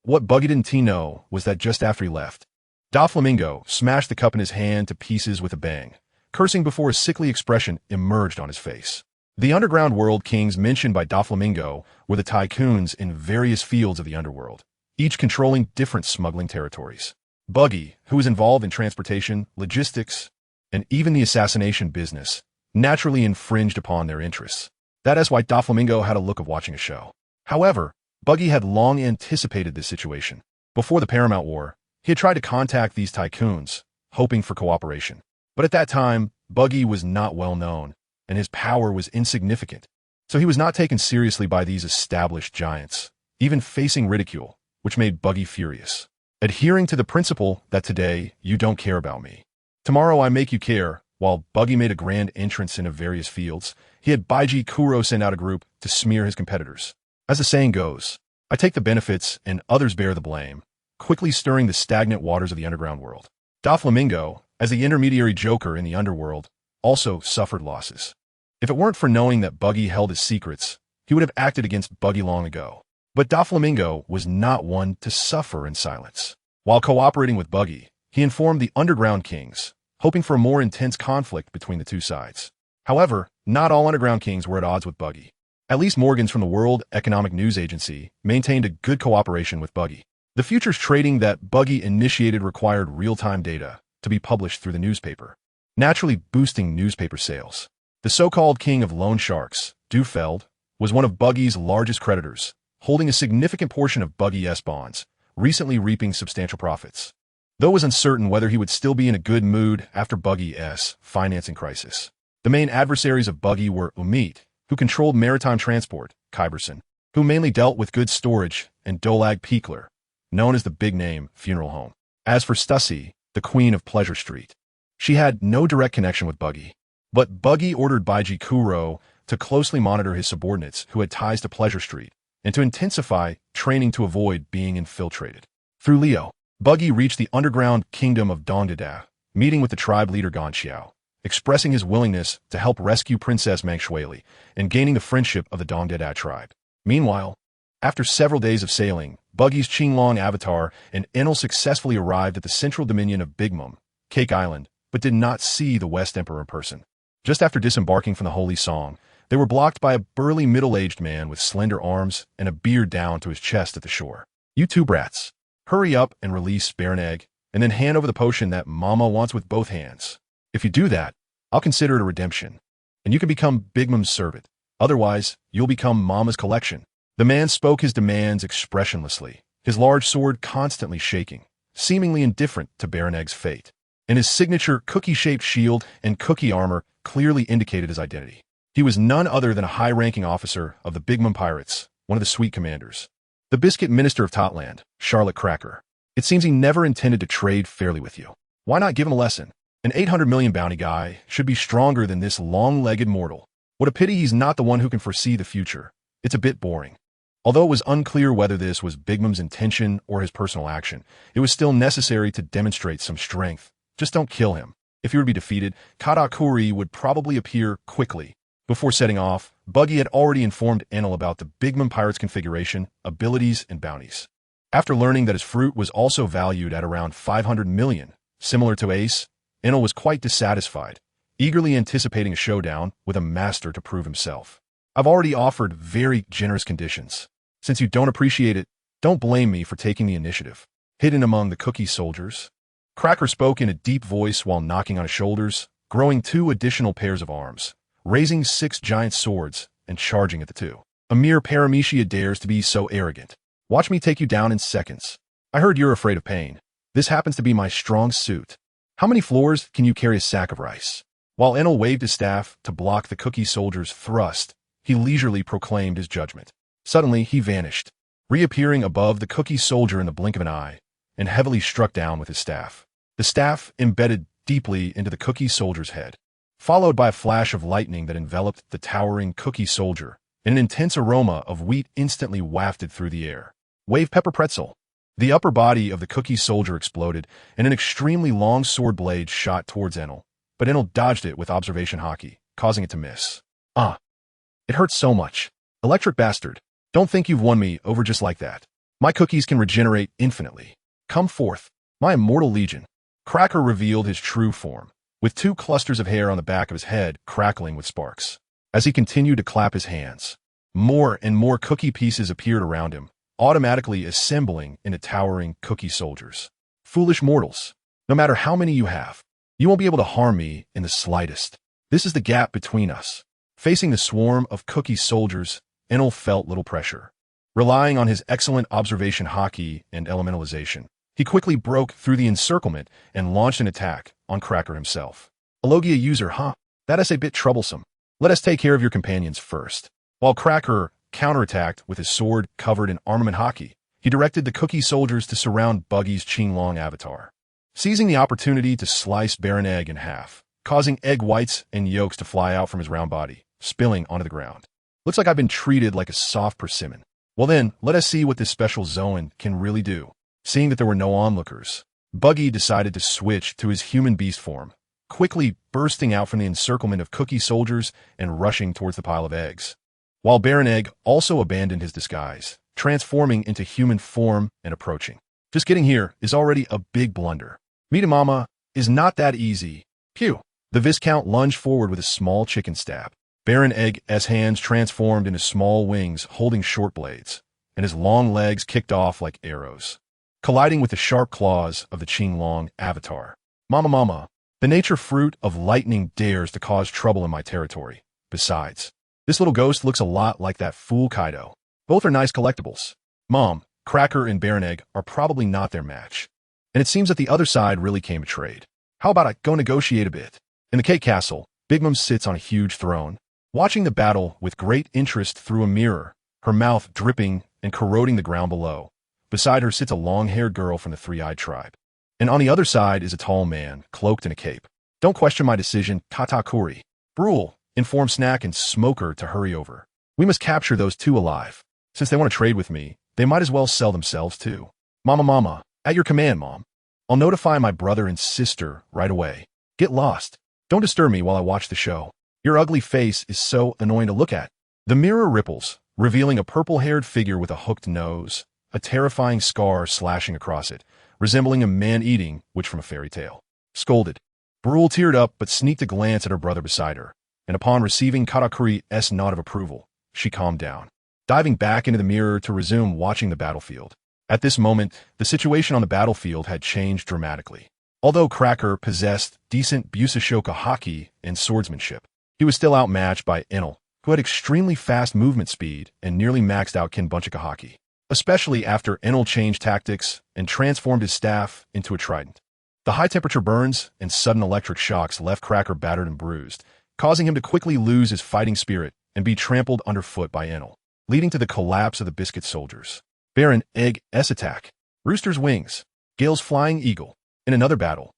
What Buggy didn't know was that just after he left, Doflamingo smashed the cup in his hand to pieces with a bang, cursing before a sickly expression emerged on his face. The underground world kings mentioned by Doflamingo were the tycoons in various fields of the underworld, each controlling different smuggling territories. Buggy, who was involved in transportation, logistics, and even the assassination business, naturally infringed upon their interests. That is why Doflamingo had a look of watching a show. However, Buggy had long anticipated this situation. Before the Paramount War, he had tried to contact these tycoons, hoping for cooperation. But at that time, Buggy was not well known, and his power was insignificant. So he was not taken seriously by these established giants, even facing ridicule, which made Buggy furious. Adhering to the principle that today you don't care about me, tomorrow I make you care. While Buggy made a grand entrance into various fields, he had Baiji Kuro send out a group to smear his competitors. As the saying goes, I take the benefits and others bear the blame, quickly stirring the stagnant waters of the underground world. Doflamingo, as the intermediary joker in the underworld, also suffered losses. If it weren't for knowing that Buggy held his secrets, he would have acted against Buggy long ago. But Doflamingo was not one to suffer in silence. While cooperating with Buggy, he informed the underground kings, hoping for a more intense conflict between the two sides. However, not all underground kings were at odds with Buggy. At least Morgans from the World Economic News Agency maintained a good cooperation with Buggy. The futures trading that Buggy initiated required real-time data to be published through the newspaper, naturally boosting newspaper sales. The so-called king of loan sharks, Dufeld, was one of Buggy's largest creditors, holding a significant portion of Buggy-S bonds, recently reaping substantial profits. Though it was uncertain whether he would still be in a good mood after Buggy-S financing crisis. The main adversaries of Buggy were Umit, who controlled maritime transport, Kyberson, who mainly dealt with goods storage, and Dolag Peekler, known as the big-name funeral home. As for Stussy, the queen of Pleasure Street, she had no direct connection with Buggy. But Buggy ordered Baiji Kuro to closely monitor his subordinates who had ties to Pleasure Street, and to intensify training to avoid being infiltrated. Through Leo, Buggy reached the underground kingdom of Dongdada, meeting with the tribe leader Gonxiao, expressing his willingness to help rescue Princess Mangshwali and gaining the friendship of the Dongdada tribe. Meanwhile, after several days of sailing, Buggy's Qinglong avatar and Enel successfully arrived at the central dominion of Big Mum, Cake Island, but did not see the West Emperor in person. Just after disembarking from the Holy Song, they were blocked by a burly middle-aged man with slender arms and a beard down to his chest at the shore. You two brats, hurry up and release Baronegg, and then hand over the potion that Mama wants with both hands. If you do that, I'll consider it a redemption, and you can become Big Mum's servant. Otherwise, you'll become Mama's collection. The man spoke his demands expressionlessly, his large sword constantly shaking, seemingly indifferent to Baronegg's fate. And his signature cookie-shaped shield and cookie armor clearly indicated his identity. He was none other than a high-ranking officer of the Big Mum Pirates, one of the Sweet Commanders. The Biscuit Minister of Totland, Charlotte Cracker. It seems he never intended to trade fairly with you. Why not give him a lesson? An 800 million bounty guy should be stronger than this long-legged mortal. What a pity he's not the one who can foresee the future. It's a bit boring. Although it was unclear whether this was Big Mom's intention or his personal action, it was still necessary to demonstrate some strength. Just don't kill him. If he were to be defeated, Katakuri would probably appear quickly. Before setting off, Buggy had already informed Enel about the Big Mom Pirate's configuration, abilities, and bounties. After learning that his fruit was also valued at around 500 million, similar to Ace, Enel was quite dissatisfied, eagerly anticipating a showdown with a master to prove himself. I've already offered very generous conditions. Since you don't appreciate it, don't blame me for taking the initiative. Hidden among the cookie soldiers, Cracker spoke in a deep voice while knocking on his shoulders, growing 2 additional pairs of arms, raising 6 giant swords, and charging at the 2. A mere paramecia dares to be so arrogant. Watch me take you down in seconds. I heard you're afraid of pain. This happens to be my strong suit. How many floors can you carry a sack of rice? While Enel waved his staff to block the cookie soldier's thrust, he leisurely proclaimed his judgment. Suddenly, he vanished, reappearing above the cookie soldier in the blink of an eye, and heavily struck down with his staff. The staff embedded deeply into the cookie soldier's head, followed by a flash of lightning that enveloped the towering cookie soldier, and an intense aroma of wheat instantly wafted through the air. Wave pepper pretzel. The upper body of the cookie soldier exploded, and an extremely long sword blade shot towards Enel, but Enel dodged it with observation hockey, causing it to miss. It hurts so much. Electric bastard. Don't think you've won me over just like that. My cookies can regenerate infinitely. Come forth, my immortal legion. Cracker revealed his true form, with 2 clusters of hair on the back of his head crackling with sparks. As he continued to clap his hands, more and more cookie pieces appeared around him, automatically assembling into towering cookie soldiers. Foolish mortals, no matter how many you have, you won't be able to harm me in the slightest. This is the gap between us. Facing the swarm of cookie soldiers, Enel felt little pressure. Relying on his excellent observation hockey and elementalization, he quickly broke through the encirclement and launched an attack on Cracker himself. A Logia user, huh? That is a bit troublesome. Let us take care of your companions first. While Cracker counterattacked with his sword covered in armament hockey, he directed the cookie soldiers to surround Buggy's Qinglong avatar. Seizing the opportunity to slice Baron Egg in half, causing egg whites and yolks to fly out from his round body, spilling onto the ground. Looks like I've been treated like a soft persimmon. Well then, let us see what this special Zoan can really do. Seeing that there were no onlookers, Buggy decided to switch to his human beast form, quickly bursting out from the encirclement of cookie soldiers and rushing towards the pile of eggs. While Baron Egg also abandoned his disguise, transforming into human form and approaching. Just getting here is already a big blunder. Meeting Mama is not that easy. Pew! The Viscount lunged forward with a small chicken stab. Baron Egg's hands transformed into small wings holding short blades, and his long legs kicked off like arrows, colliding with the sharp claws of the Qinglong avatar. Mama, the nature fruit of lightning dares to cause trouble in my territory. Besides, this little ghost looks a lot like that fool Kaido. Both are nice collectibles. Mom, Cracker and Baron Egg are probably not their match. And it seems that the other side really came to trade. How about I go negotiate a bit? In the Cake Castle, Big Mom sits on a huge throne, watching the battle with great interest through a mirror, her mouth dripping and corroding the ground below. Beside her sits a long-haired girl from the Three-Eyed Tribe. And on the other side is a tall man, cloaked in a cape. Don't question my decision, Katakuri. Brule, inform Snack and Smoker to hurry over. We must capture those 2 alive. Since they want to trade with me, they might as well sell themselves too. Mama, at your command, Mom. I'll notify my brother and sister right away. Get lost. Don't disturb me while I watch the show. Your ugly face is so annoying to look at. The mirror ripples, revealing a purple-haired figure with a hooked nose, a terrifying scar slashing across it, resembling a man eating witch from a fairy tale. Scolded. Brule teared up but sneaked a glance at her brother beside her, and upon receiving Katakuri's nod of approval, she calmed down, diving back into the mirror to resume watching the battlefield. At this moment, the situation on the battlefield had changed dramatically. Although Cracker possessed decent Busashoka hockey and swordsmanship, he was still outmatched by Enel, who had extremely fast movement speed and nearly maxed out Kinbunchika hockey, especially after Enel changed tactics and transformed his staff into a trident. The high-temperature burns and sudden electric shocks left Cracker battered and bruised, causing him to quickly lose his fighting spirit and be trampled underfoot by Enel, leading to the collapse of the Biscuit soldiers. Baron Egg S attack. Rooster's wings. Gale's flying eagle. In another battle,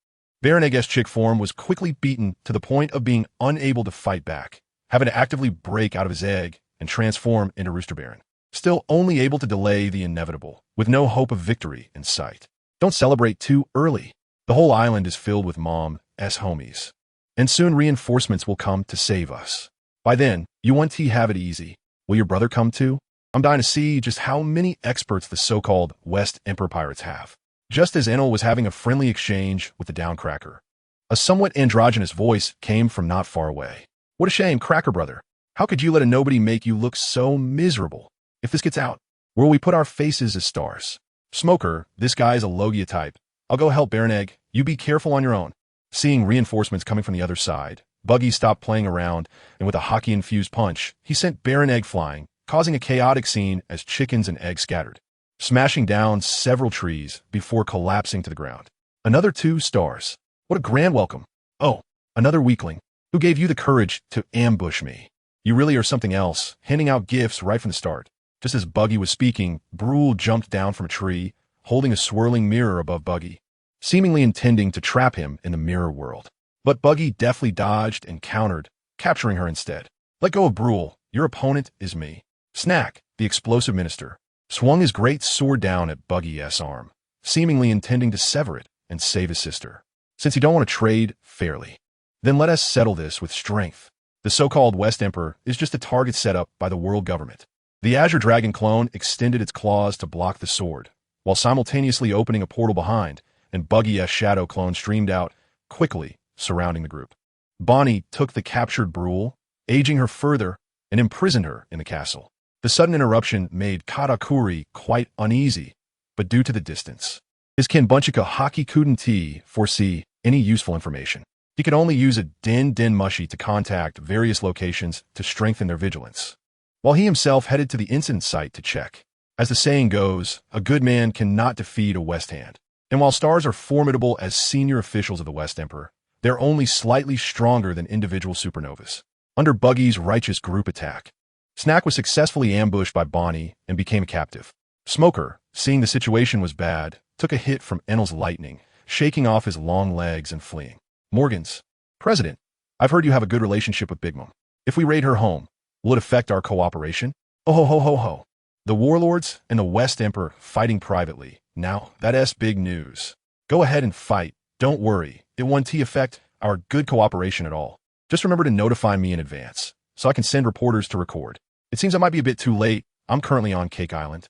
Baron Egg S chick form was quickly beaten to the point of being unable to fight back, having to actively break out of his egg and transform into Rooster Baron. Still only able to delay the inevitable, with no hope of victory in sight. Don't celebrate too early. The whole island is filled with Mom S homies. And soon reinforcements will come to save us. By then, you want to have it easy. Will your brother come too? I'm dying to see just how many experts the so-called West Emperor pirates have. Just as Enel was having a friendly exchange with the Downcracker, a somewhat androgynous voice came from not far away. What a shame, Cracker Brother. How could you let a nobody make you look so miserable? If this gets out, where will we put our faces as stars? Smoker, this guy is a Logia type. I'll go help Baron Egg. You be careful on your own. Seeing reinforcements coming from the other side, Buggy stopped playing around, and with a hockey-infused punch, he sent Baron Egg flying, causing a chaotic scene as chickens and eggs scattered, smashing down several trees before collapsing to the ground. Another 2 stars. What a grand welcome. Oh, another weakling. Who gave you the courage to ambush me? You really are something else, handing out gifts right from the start. Just as Buggy was speaking, Brule jumped down from a tree, holding a swirling mirror above Buggy, seemingly intending to trap him in the mirror world. But Buggy deftly dodged and countered, capturing her instead. Let go of Brule. Your opponent is me. Snack, the explosive minister, swung his great sword down at Buggy's arm, seemingly intending to sever it and save his sister. Since you don't want to trade fairly, then let us settle this with strength. The so-called West Emperor is just a target set up by the world government. The Azure Dragon clone extended its claws to block the sword, while simultaneously opening a portal behind, and Buggy's shadow clone streamed out, quickly surrounding the group. Bonnie took the captured Brule, aging her further, and imprisoned her in the castle. The sudden interruption made Katakuri quite uneasy, but due to the distance, his Kanbunchika Haki couldn't foresee any useful information. He could only use a Den Mushi to contact various locations to strengthen their vigilance, while he himself headed to the incident site to check. As the saying goes, a good man cannot defeat a West Hand. And while stars are formidable as senior officials of the West Emperor, they're only slightly stronger than individual supernovas. Under Buggy's righteous group attack, Snack was successfully ambushed by Bonnie and became a captive. Smoker, seeing the situation was bad, took a hit from Enel's lightning, shaking off his long legs and fleeing. Morgans, President, I've heard you have a good relationship with Big Mom. If we raid her home, will it affect our cooperation? Oh ho ho ho ho. The Warlords and the West Emperor fighting privately. Now, that's big news. Go ahead and fight. Don't worry. It won't affect our good cooperation at all. Just remember to notify me in advance, so I can send reporters to record. It seems I might be a bit too late. I'm currently on Cake Island,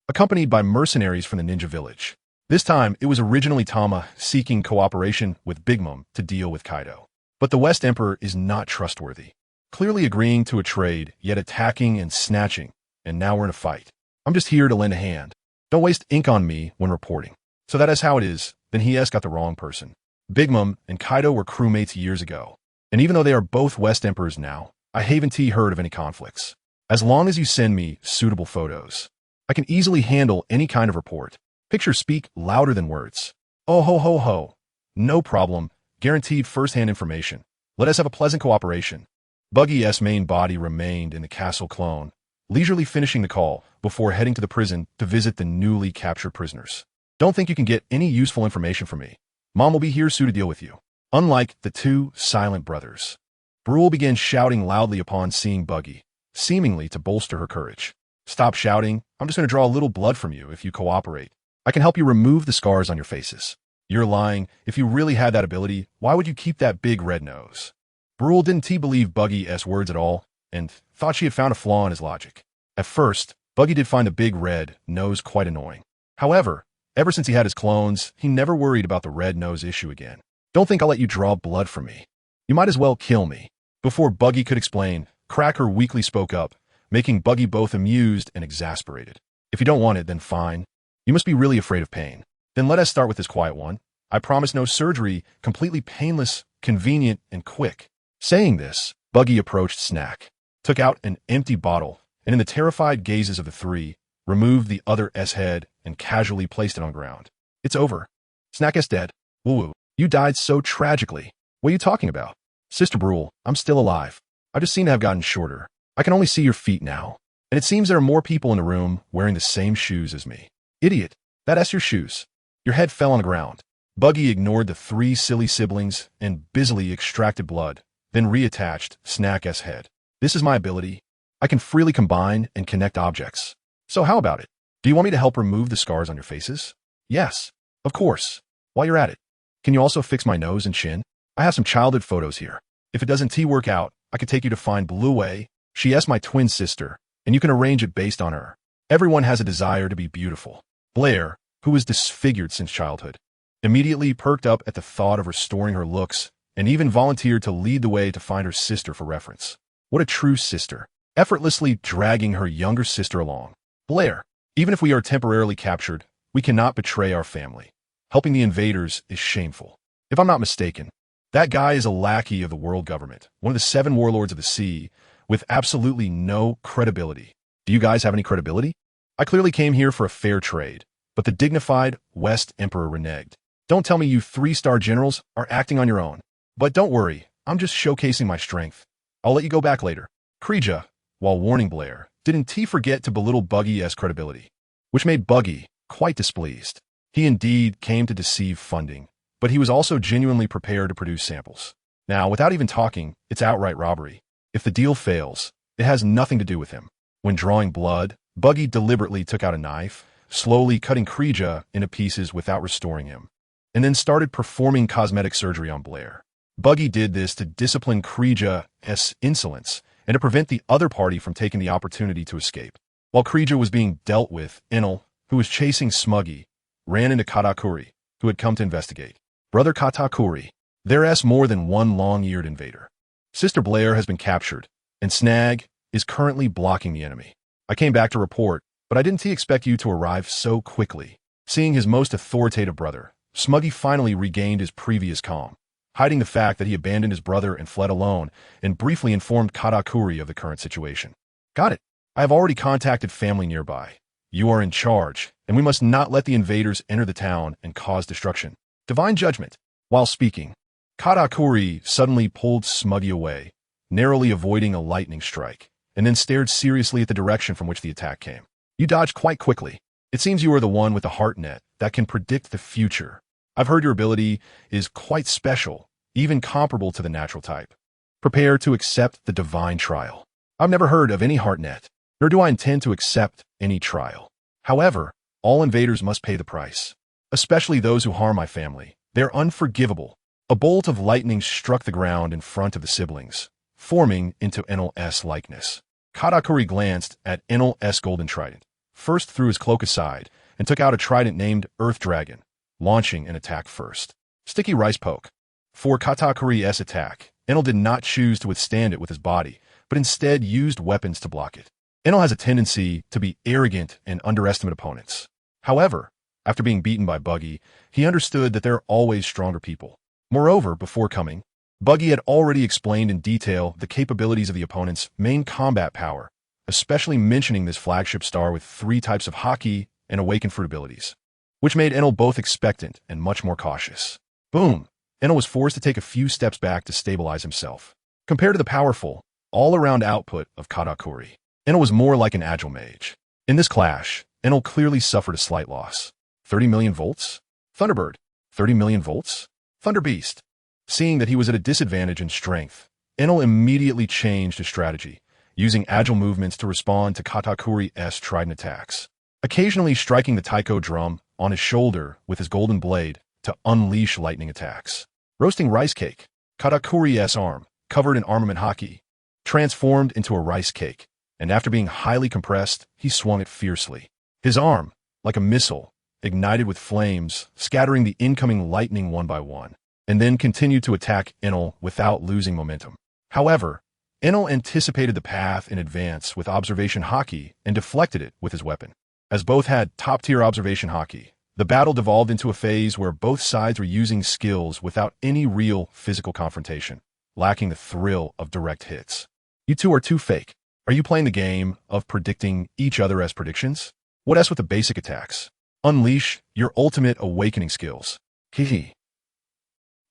accompanied by mercenaries from the ninja village. This time, it was originally Tama seeking cooperation with Big Mom to deal with Kaido. But the West Emperor is not trustworthy, clearly agreeing to a trade, yet attacking and snatching, and now we're in a fight. I'm just here to lend a hand. Don't waste ink on me when reporting. So that is how it is, then he has got the wrong person. Big Mom and Kaido were crewmates years ago, and even though they are both West Emperors now, I haven't heard of any conflicts. As long as you send me suitable photos, I can easily handle any kind of report. Pictures speak louder than words. Oh ho ho ho. No problem. Guaranteed first-hand information. Let us have a pleasant cooperation. Buggy's main body remained in the castle clone, leisurely finishing the call before heading to the prison to visit the newly captured prisoners. Don't think you can get any useful information from me. Mom will be here soon to deal with you. Unlike the 2 silent brothers, Brule began shouting loudly upon seeing Buggy, seemingly to bolster her courage. Stop shouting. I'm just going to draw a little blood from you if you cooperate. I can help you remove the scars on your faces. You're lying. If you really had that ability, why would you keep that big red nose? Brule didn't believe Buggy's words at all, and thought she had found a flaw in his logic. At first, Buggy did find the big red nose quite annoying. However, ever since he had his clones, he never worried about the red nose issue again. Don't think I'll let you draw blood from me. You might as well kill me. Before Buggy could explain, Cracker weakly spoke up, making Buggy both amused and exasperated. If you don't want it, then fine. You must be really afraid of pain. Then let us start with this quiet one. I promise no surgery, completely painless, convenient, and quick. Saying this, Buggy approached Snack, took out an empty bottle, and in the terrified gazes of the 3, removed the other S head and casually placed it on ground. It's over. Snack is dead. Woo-woo. You died so tragically. What are you talking about? Sister Brule, I'm still alive. I just seem to have gotten shorter. I can only see your feet now. And it seems there are more people in the room wearing the same shoes as me. Idiot, that's your shoes. Your head fell on the ground. Buggy ignored the three silly siblings and busily extracted blood, then reattached Snack's head. This is my ability. I can freely combine and connect objects. So how about it? Do you want me to help remove the scars on your faces? Yes, of course. While you're at it, can you also fix my nose and chin? I have some childhood photos here. If it doesn't work out, I could take you to find Blue. She's my twin sister, and you can arrange it based on her. Everyone has a desire to be beautiful. Blair, who was disfigured since childhood, immediately perked up at the thought of restoring her looks and even volunteered to lead the way to find her sister for reference. What a true sister, effortlessly dragging her younger sister along. Blair, even if we are temporarily captured, we cannot betray our family. Helping the invaders is shameful. If I'm not mistaken, that guy is a lackey of the world government, one of the 7 warlords of the sea, with absolutely no credibility. Do you guys have any credibility? I clearly came here for a fair trade, but the dignified West Emperor reneged. Don't tell me you 3-star generals are acting on your own. But don't worry, I'm just showcasing my strength. I'll let you go back later. Kreja, while warning Blair, didn't he forget to belittle Buggy's credibility, which made Buggy quite displeased. He indeed came to deceive funding, but he was also genuinely prepared to produce samples. Now, without even talking, it's outright robbery. If the deal fails, it has nothing to do with him. When drawing blood, Buggy deliberately took out a knife, slowly cutting Kreja into pieces without restoring him, and then started performing cosmetic surgery on Blair. Buggy did this to discipline Kreja's insolence and to prevent the other party from taking the opportunity to escape. While Kreja was being dealt with, Enel, who was chasing Smuggy, ran into Katakuri, who had come to investigate. Brother Katakuri, there's more than one long-eared invader. Sister Blair has been captured, and Snag is currently blocking the enemy. I came back to report, but I didn't expect you to arrive so quickly. Seeing his most authoritative brother, Smuggy finally regained his previous calm, hiding the fact that he abandoned his brother and fled alone, and briefly informed Katakuri of the current situation. Got it. I have already contacted family nearby. You are in charge, and we must not let the invaders enter the town and cause destruction. Divine judgment. While speaking, Katakuri suddenly pulled Smuggy away, narrowly avoiding a lightning strike, and then stared seriously at the direction from which the attack came. You dodged quite quickly. It seems you are the one with the heart net that can predict the future. I've heard your ability is quite special, even comparable to the natural type. Prepare to accept the divine trial. I've never heard of any heart net, nor do I intend to accept any trial. However, all invaders must pay the price, especially those who harm my family. They're unforgivable. A bolt of lightning struck the ground in front of the siblings, forming into Enel's likeness. Katakuri glanced at Enel's golden trident, first threw his cloak aside, and took out a trident named Earth Dragon, launching an attack first. Sticky rice poke. For Katakuri's attack, Enel did not choose to withstand it with his body, but instead used weapons to block it. Enel has a tendency to be arrogant and underestimate opponents. However, after being beaten by Buggy, he understood that there are always stronger people. Moreover, before coming, Buggy had already explained in detail the capabilities of the opponent's main combat power, especially mentioning this flagship star with 3 types of Haki and awakened fruit abilities, which made Enel both expectant and much more cautious. Boom! Enel was forced to take a few steps back to stabilize himself. Compared to the powerful, all-around output of Katakuri, Enel was more like an agile mage. In this clash, Enel clearly suffered a slight loss. 30 million volts? Thunderbird. 30 million volts? Thunderbeast. Seeing that he was at a disadvantage in strength, Enel immediately changed his strategy, using agile movements to respond to Katakuri's trident attacks, occasionally striking the taiko drum on his shoulder with his golden blade to unleash lightning attacks. Roasting rice cake. Katakuri's arm, covered in armament Haki, transformed into a rice cake, and after being highly compressed, he swung it fiercely. His arm, like a missile, ignited with flames, scattering the incoming lightning one by one, and then continued to attack Enel without losing momentum. However, Enel anticipated the path in advance with observation Haki and deflected it with his weapon. As both had top-tier observation Haki, the battle devolved into a phase where both sides were using skills without any real physical confrontation, lacking the thrill of direct hits. You two are too fake. Are you playing the game of predicting each other as predictions? What else with the basic attacks? Unleash your ultimate awakening skills. Hehe.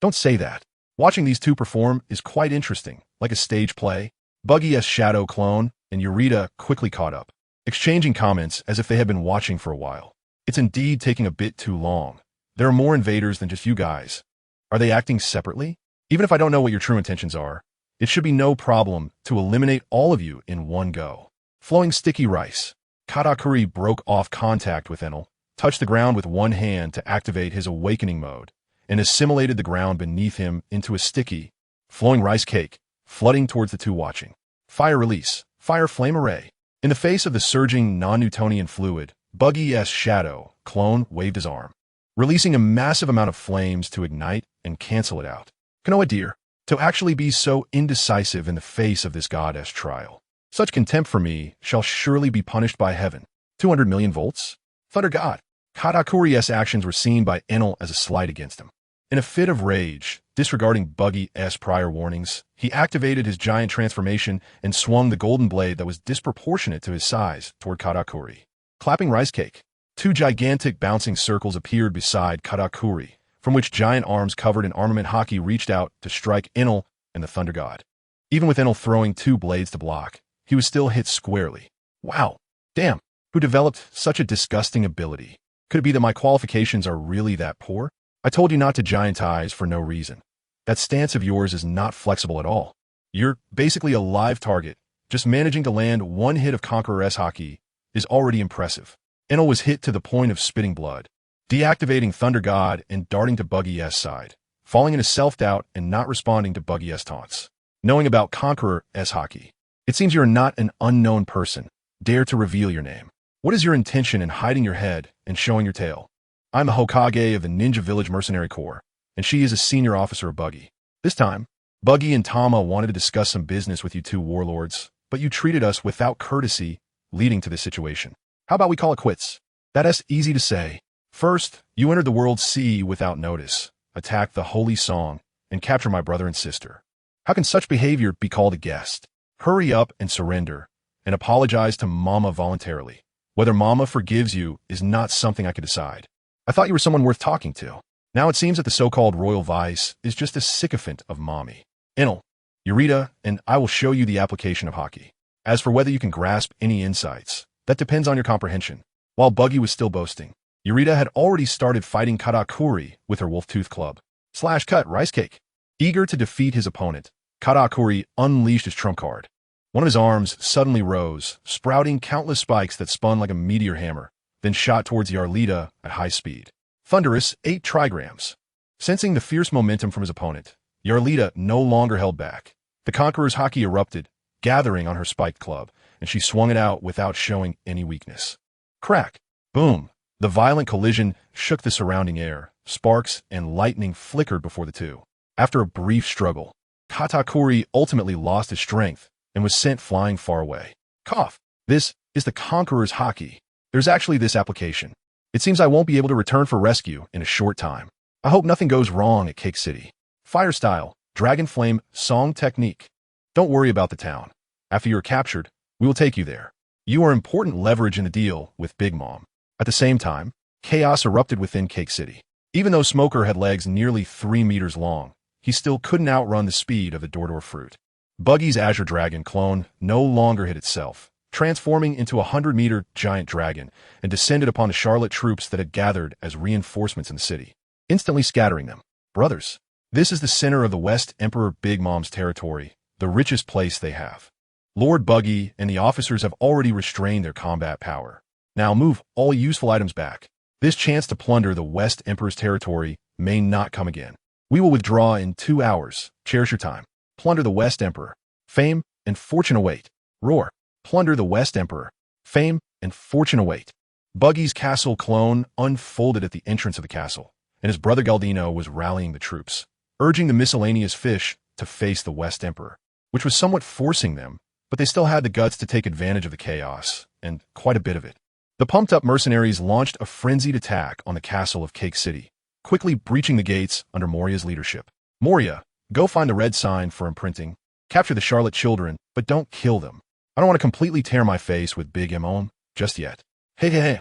Don't say that. Watching these two perform is quite interesting, like a stage play. Buggy's shadow clone, and Yurita quickly caught up, exchanging comments as if they had been watching for a while. It's indeed taking a bit too long. There are more invaders than just you guys. Are they acting separately? Even if I don't know what your true intentions are, it should be no problem to eliminate all of you in one go. Flowing sticky rice. Katakuri broke off contact with Enel, touched the ground with one hand to activate his awakening mode, and assimilated the ground beneath him into a sticky, flowing rice cake, flooding towards the two watching. Fire release. Fire flame array. In the face of the surging non-Newtonian fluid, Buggy's shadow clone waved his arm, releasing a massive amount of flames to ignite and cancel it out. Kanoa dear, to actually be so indecisive in the face of this goddess trial. Such contempt for me shall surely be punished by heaven. 200 million volts? Thunder God. Katakuri's actions were seen by Enel as a slight against him. In a fit of rage, disregarding Buggy's prior warnings, he activated his giant transformation and swung the golden blade that was disproportionate to his size toward Katakuri. Clapping rice cake. Two gigantic bouncing circles appeared beside Katakuri, from which giant arms covered in armament hockey reached out to strike Enel and the Thunder God. Even with Enel throwing two blades to block, he was still hit squarely. Wow. Damn. Who developed such a disgusting ability? Could it be that my qualifications are really that poor? I told you not to giantize for no reason. That stance of yours is not flexible at all. You're basically a live target. Just managing to land one hit of Conqueror's hockey is already impressive. Enel was hit to the point of spitting blood, deactivating Thunder God and darting to Buggy's side, falling into self-doubt and not responding to Buggy's taunts. Knowing about Conqueror's hockey, it seems you're not an unknown person. Dare to reveal your name. What is your intention in hiding your head and showing your tail? I'm a Hokage of the Ninja Village Mercenary Corps, and she is a senior officer of Buggy. This time, Buggy and Tama wanted to discuss some business with you two warlords, but you treated us without courtesy, leading to this situation. How about we call it quits? That's easy to say. First, you entered the world sea without notice, attacked the holy song, and captured my brother and sister. How can such behavior be called a guest? Hurry up and surrender, and apologize to Mama voluntarily. Whether Mama forgives you is not something I could decide. I thought you were someone worth talking to. Now it seems that the so-called royal vice is just a sycophant of Mommy. Enel, Yurita, and I will show you the application of hockey. As for whether you can grasp any insights, that depends on your comprehension. While Buggy was still boasting, Yurita had already started fighting Katakuri with her wolf-tooth club. Slash cut rice cake. Eager to defeat his opponent, Katakuri unleashed his trump card. One of his arms suddenly rose, sprouting countless spikes that spun like a meteor hammer, then shot towards Yarlita at high speed. Thunderous 8 trigrams. Sensing the fierce momentum from his opponent, Yarlita no longer held back. The Conqueror's hockey erupted, gathering on her spiked club, and she swung it out without showing any weakness. Crack! Boom! The violent collision shook the surrounding air. Sparks and lightning flickered before the two. After a brief struggle, Katakuri ultimately lost his strength and was sent flying far away. Cough! This is the Conqueror's hockey. There's actually this application. It seems I won't be able to return for rescue in a short time. I hope nothing goes wrong at Cake City. Fire style, Dragon Flame, Song Technique. Don't worry about the town. After you are captured, we will take you there. You are important leverage in the deal with Big Mom. At the same time, chaos erupted within Cake City. Even though Smoker had legs nearly 3 meters long, he still couldn't outrun the speed of the Dordor fruit. Buggy's Azure Dragon clone no longer hid itself, transforming into a 100-meter giant dragon, and descended upon the Charlotte troops that had gathered as reinforcements in the city, instantly scattering them. Brothers, this is the center of the West Emperor Big Mom's territory, the richest place they have. Lord Buggy and the officers have already restrained their combat power. Now move all useful items back. This chance to plunder the West Emperor's territory may not come again. We will withdraw in 2 hours. Cherish your time. Plunder the West Emperor. Fame and fortune await. Roar. Plunder the West Emperor. Fame and fortune await. Buggy's castle clone unfolded at the entrance of the castle, and his brother Galdino was rallying the troops, urging the miscellaneous fish to face the West Emperor, which was somewhat forcing them, but they still had the guts to take advantage of the chaos, and quite a bit of it. The pumped-up mercenaries launched a frenzied attack on the castle of Cake City, quickly breaching the gates under Moria's leadership. Moria, go find the red sign for imprinting, capture the Charlotte children, but don't kill them. I don't want to completely tear my face with Big M just yet. Hey.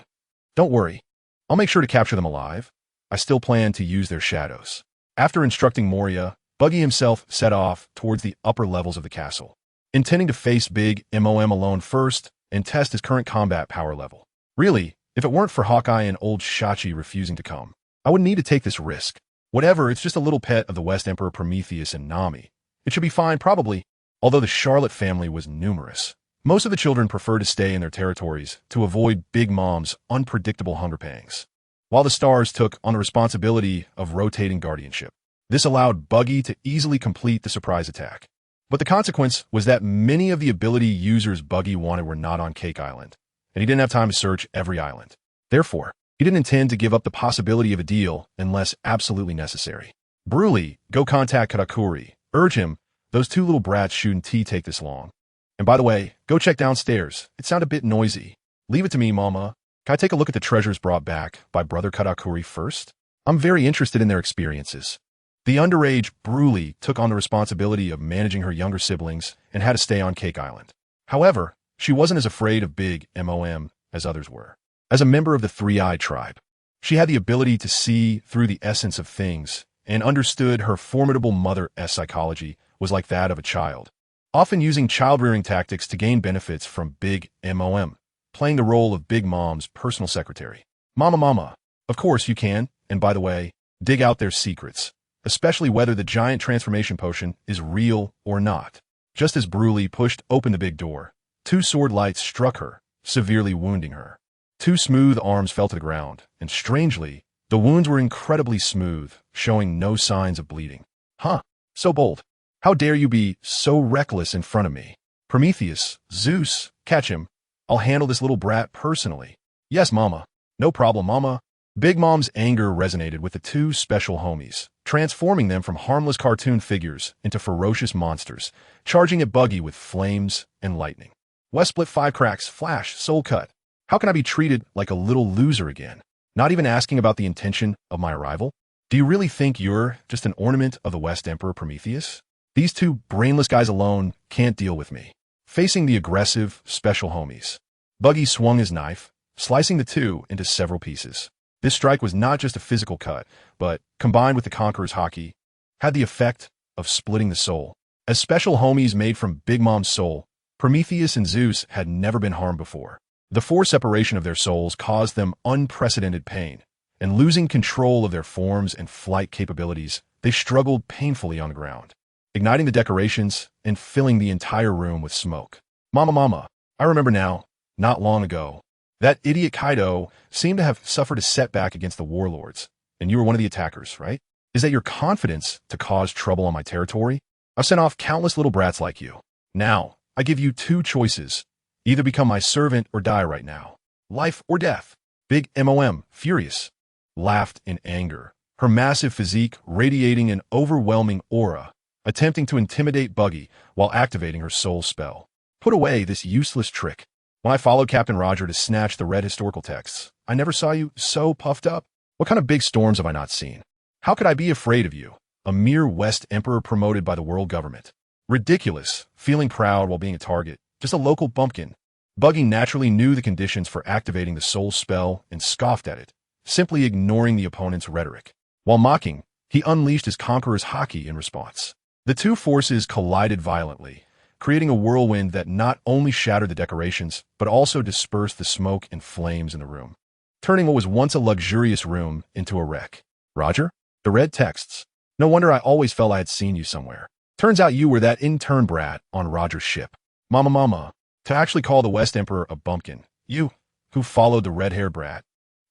Don't worry. I'll make sure to capture them alive. I still plan to use their shadows. After instructing Moria, Buggy himself set off towards the upper levels of the castle. intending to face Big Mom alone first and test his current combat power level. Really, if it weren't for Hawkeye and old Shachi refusing to come, I wouldn't need to take this risk. Whatever, it's just a little pet of the West Emperor Prometheus and Nami. It should be fine, probably, although the Charlotte family was numerous. Most of the children prefer to stay in their territories to avoid Big Mom's unpredictable hunger pangs, while the stars took on the responsibility of rotating guardianship. This allowed Buggy to easily complete the surprise attack. But the consequence was that many of the ability users Buggy wanted were not on Cake Island, and he didn't have time to search every island. Therefore, he didn't intend to give up the possibility of a deal unless absolutely necessary. Bruley, go contact Katakuri. Urge him, those two little brats shouldn't take this long. And by the way, go check downstairs. It sounded a bit noisy. Leave it to me, Mama. Can I take a look at the treasures brought back by Brother Katakuri first? I'm very interested in their experiences. The underage Bruley took on the responsibility of managing her younger siblings and had to stay on Cake Island. However, she wasn't as afraid of Big Mom as others were. As a member of the Three-Eyed tribe, she had the ability to see through the essence of things and understood her formidable mother's psychology was like that of a child, often using child-rearing tactics to gain benefits from Big Mom, playing the role of Big Mom's personal secretary. Mama, of course you can, and by the way, dig out their secrets, especially whether the giant transformation potion is real or not. Just as Bruley pushed open the big door, two sword lights struck her, severely wounding her. Two smooth arms fell to the ground, and strangely, the wounds were incredibly smooth, showing no signs of bleeding. Huh, so bold. How dare you be so reckless in front of me? Prometheus, Zeus, catch him. I'll handle this little brat personally. Yes, Mama. No problem, Mama. Big Mom's anger resonated with the two special homies, transforming them from harmless cartoon figures into ferocious monsters, charging at Buggy with flames and lightning. West split 5 cracks, flash, soul cut. How can I be treated like a little loser again? Not even asking about the intention of my arrival? Do you really think you're just an ornament of the West Emperor Prometheus? These two brainless guys alone can't deal with me. Facing the aggressive, special homies, Buggy swung his knife, slicing the two into several pieces. This strike was not just a physical cut, but, combined with the Conqueror's haki, had the effect of splitting the soul. As special homies made from Big Mom's soul, Prometheus and Zeus had never been harmed before. The forced separation of their souls caused them unprecedented pain, and losing control of their forms and flight capabilities, they struggled painfully on the ground, igniting the decorations and filling the entire room with smoke. Mama, I remember now, not long ago, that idiot Kaido seemed to have suffered a setback against the Warlords, and you were one of the attackers, right? Is that your confidence to cause trouble on my territory? I've sent off countless little brats like you. Now, I give you two choices. Either become my servant or die right now. Life or death. Big Mom, furious, laughed in anger, her massive physique radiating an overwhelming aura, attempting to intimidate Buggy while activating her soul spell. Put away this useless trick. When I followed Captain Roger to snatch the red historical texts, I never saw you so puffed up. What kind of big storms have I not seen? How could I be afraid of you? A mere West Emperor promoted by the world government. Ridiculous, feeling proud while being a target. Just a local bumpkin. Buggy naturally knew the conditions for activating the soul spell and scoffed at it, simply ignoring the opponent's rhetoric. While mocking, he unleashed his Conqueror's haki in response. The two forces collided violently, creating a whirlwind that not only shattered the decorations, but also dispersed the smoke and flames in the room, turning what was once a luxurious room into a wreck. Roger? The red texts. No wonder I always felt I had seen you somewhere. Turns out you were that intern brat on Roger's ship. Mama, to actually call the West Emperor a bumpkin, you, who followed the red-haired brat,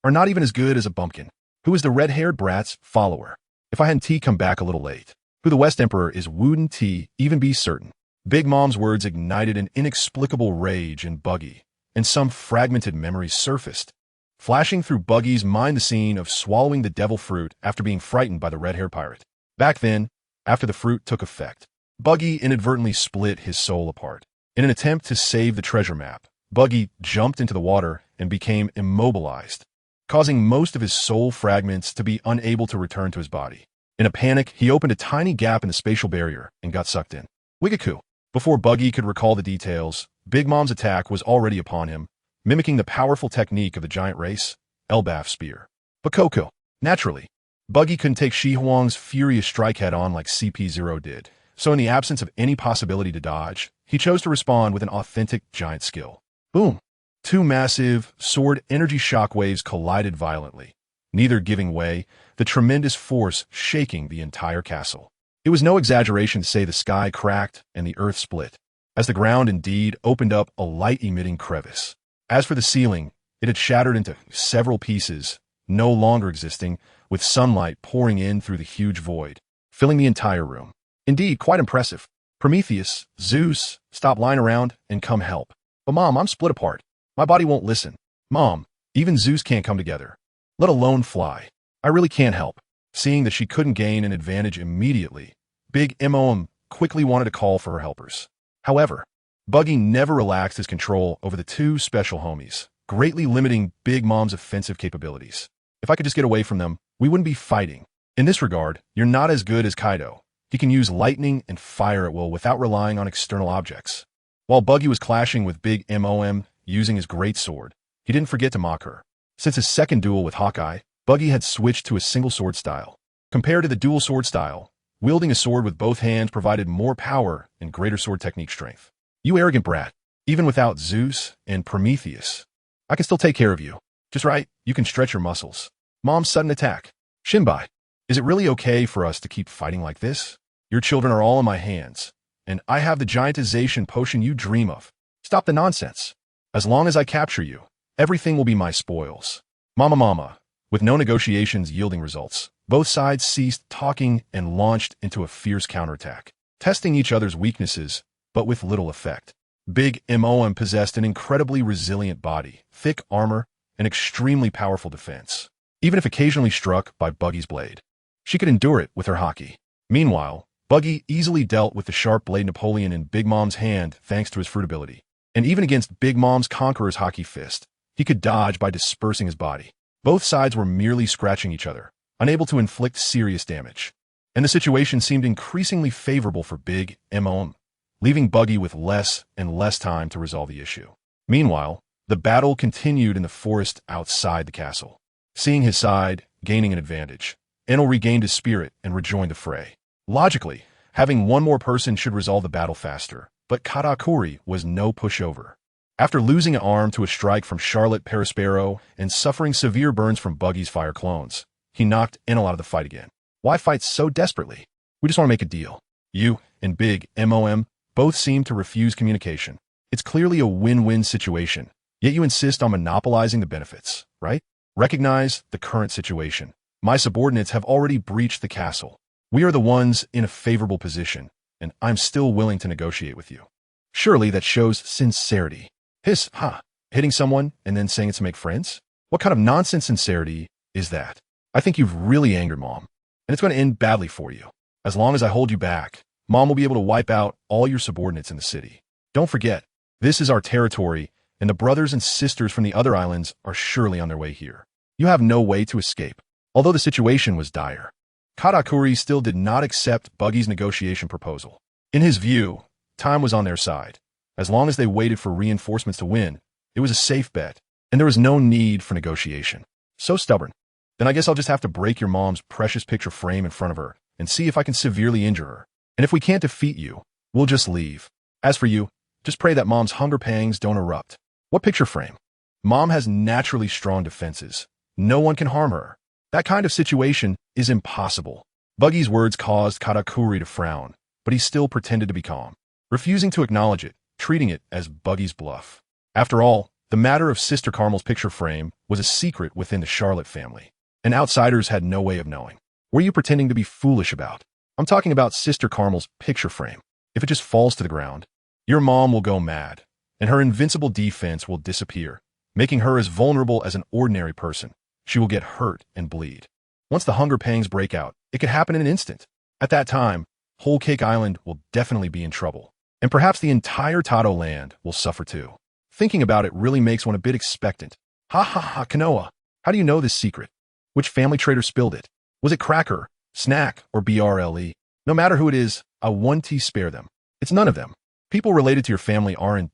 are not even as good as a bumpkin, who is the red-haired brat's follower. If I hadn't come back a little late, who the West Emperor is wouldn't even be certain. Big Mom's words ignited an inexplicable rage in Buggy, and some fragmented memories surfaced, flashing through Buggy's mind the scene of swallowing the devil fruit after being frightened by the red-haired pirate. Back then, after the fruit took effect, Buggy inadvertently split his soul apart. In an attempt to save the treasure map, Buggy jumped into the water and became immobilized, causing most of his soul fragments to be unable to return to his body. In a panic, he opened a tiny gap in the spatial barrier and got sucked in. Wigaku. Before Buggy could recall the details, Big Mom's attack was already upon him, mimicking the powerful technique of the giant race, Elbaf Spear. But Coco. Naturally, Buggy couldn't take Shi Huang's furious strike head-on like CP0 did, So in the absence of any possibility to dodge, he chose to respond with an authentic giant skill. Boom! Two massive, sword energy shockwaves collided violently, neither giving way, the tremendous force shaking the entire castle. It was no exaggeration to say the sky cracked and the earth split, as the ground indeed opened up a light-emitting crevice. As for the ceiling, it had shattered into several pieces, no longer existing, with sunlight pouring in through the huge void, filling the entire room. Indeed, quite impressive. Prometheus, Zeus, stop lying around and come help. But Mom, I'm split apart. My body won't listen. Mom, even Zeus can't come together, let alone fly. I really can't help. Seeing that she couldn't gain an advantage immediately, Big Mom quickly wanted to call for her helpers. However, Buggy never relaxed his control over the two special homies, greatly limiting Big Mom's offensive capabilities. If I could just get away from them, we wouldn't be fighting. In this regard, you're not as good as Kaido. He can use lightning and fire at will without relying on external objects. While Buggy was clashing with Big Mom using his great sword, he didn't forget to mock her. Since his second duel with Hawkeye, Buggy had switched to a single sword style. Compared to the dual sword style, wielding a sword with both hands provided more power and greater sword technique strength. You arrogant brat, even without Zeus and Prometheus, I can still take care of you. Just right, you can stretch your muscles. Mom's sudden attack. Shinbai, is it really okay for us to keep fighting like this? Your children are all in my hands, and I have the giantization potion you dream of. Stop the nonsense. As long as I capture you, everything will be my spoils. Mama. With no negotiations yielding results, both sides ceased talking and launched into a fierce counterattack, testing each other's weaknesses, but with little effect. Big Mom possessed an incredibly resilient body, thick armor, and extremely powerful defense, even if occasionally struck by Buggy's blade. She could endure it with her haki. Meanwhile, Buggy easily dealt with the sharp blade Napoleon in Big Mom's hand thanks to his fruit ability. And even against Big Mom's Conqueror's haki fist, he could dodge by dispersing his body. Both sides were merely scratching each other, unable to inflict serious damage. And the situation seemed increasingly favorable for Big Mom, leaving Buggy with less and less time to resolve the issue. Meanwhile, the battle continued in the forest outside the castle. Seeing his side gaining an advantage, Enel regained his spirit and rejoined the fray. Logically, having one more person should resolve the battle faster, but Katakuri was no pushover. After losing an arm to a strike from Charlotte Perispero and suffering severe burns from Buggy's fire clones, he knocked Enel out of the fight again. Why fight so desperately? We just want to make a deal. You and Big Mom both seem to refuse communication. It's clearly a win-win situation, yet you insist on monopolizing the benefits, right? Recognize the current situation. My subordinates have already breached the castle. We are the ones in a favorable position, and I'm still willing to negotiate with you. Surely that shows sincerity. Hitting someone and then saying it's to make friends? What kind of nonsense sincerity is that? I think you've really angered Mom, and it's going to end badly for you. As long as I hold you back, Mom will be able to wipe out all your subordinates in the city. Don't forget, this is our territory, and the brothers and sisters from the other islands are surely on their way here. You have no way to escape. Although the situation was dire, Katakuri still did not accept Buggy's negotiation proposal. In his view, time was on their side. As long as they waited for reinforcements to win, it was a safe bet, and there was no need for negotiation. So stubborn. Then I guess I'll just have to break your mom's precious picture frame in front of her and see if I can severely injure her. And if we can't defeat you, we'll just leave. As for you, just pray that Mom's hunger pangs don't erupt. What picture frame? Mom has naturally strong defenses. No one can harm her. That kind of situation is impossible. Buggy's words caused Katakuri to frown, but he still pretended to be calm, refusing to acknowledge it, treating it as Buggy's bluff. After all, the matter of Sister Carmel's picture frame was a secret within the Charlotte family, and outsiders had no way of knowing. What are you pretending to be foolish about? I'm talking about Sister Carmel's picture frame. If it just falls to the ground, your mom will go mad, and her invincible defense will disappear, making her as vulnerable as an ordinary person. She will get hurt and bleed. Once the hunger pangs break out, it could happen in an instant. At that time, Whole Cake Island will definitely be in trouble. And perhaps the entire Tato land will suffer too. Thinking about it really makes one a bit expectant. Kanoa, how do you know this secret? Which family traitor spilled it? Was it Cracker, Snack, or BRLE? No matter who it is, I want to spare them. It's none of them. People related to your family aren't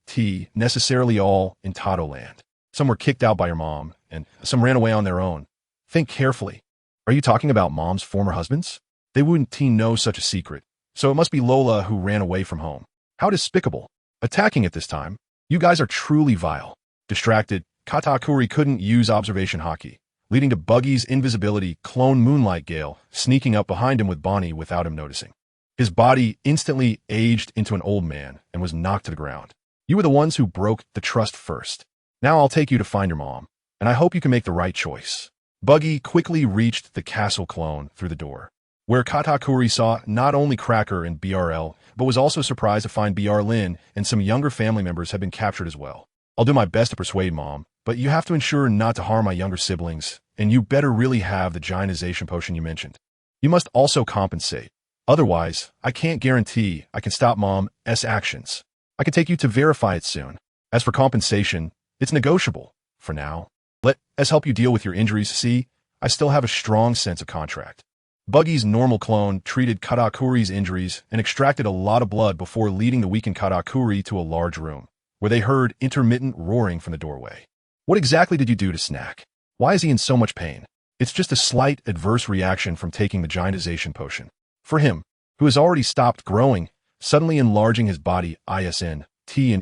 necessarily all in Tato land. Some were kicked out by your mom, and some ran away on their own. Think carefully. Are you talking about Mom's former husbands? They wouldn't know such a secret, So it must be Lola who ran away from home. How despicable. Attacking at this time. You guys are truly vile. Distracted, Katakuri couldn't use observation haki, leading to Buggy's invisibility clone Moonlight Gale sneaking up behind him with Bonnie without him noticing. His body instantly aged into an old man and was knocked to the ground. You were the ones who broke the trust first. Now I'll take you to find your mom, and I hope you can make the right choice. Buggy quickly reached the castle clone through the door, where Katakuri saw not only Cracker and BRL, but was also surprised to find BR Lin and some younger family members had been captured as well. I'll do my best to persuade Mom, but you have to ensure not to harm my younger siblings, and you better really have the giantization potion you mentioned. You must also compensate. Otherwise, I can't guarantee I can stop Mom's actions. I can take you to verify it soon. As for compensation, it's negotiable. For now, let us help you deal with your injuries. See, I still have a strong sense of contract. Buggy's normal clone treated Katakuri's injuries and extracted a lot of blood before leading the weakened Katakuri to a large room, where they heard intermittent roaring from the doorway. What exactly did you do to Snack? Why is he in so much pain? It's just a slight adverse reaction from taking the giantization potion. For him, who has already stopped growing, suddenly enlarging his body an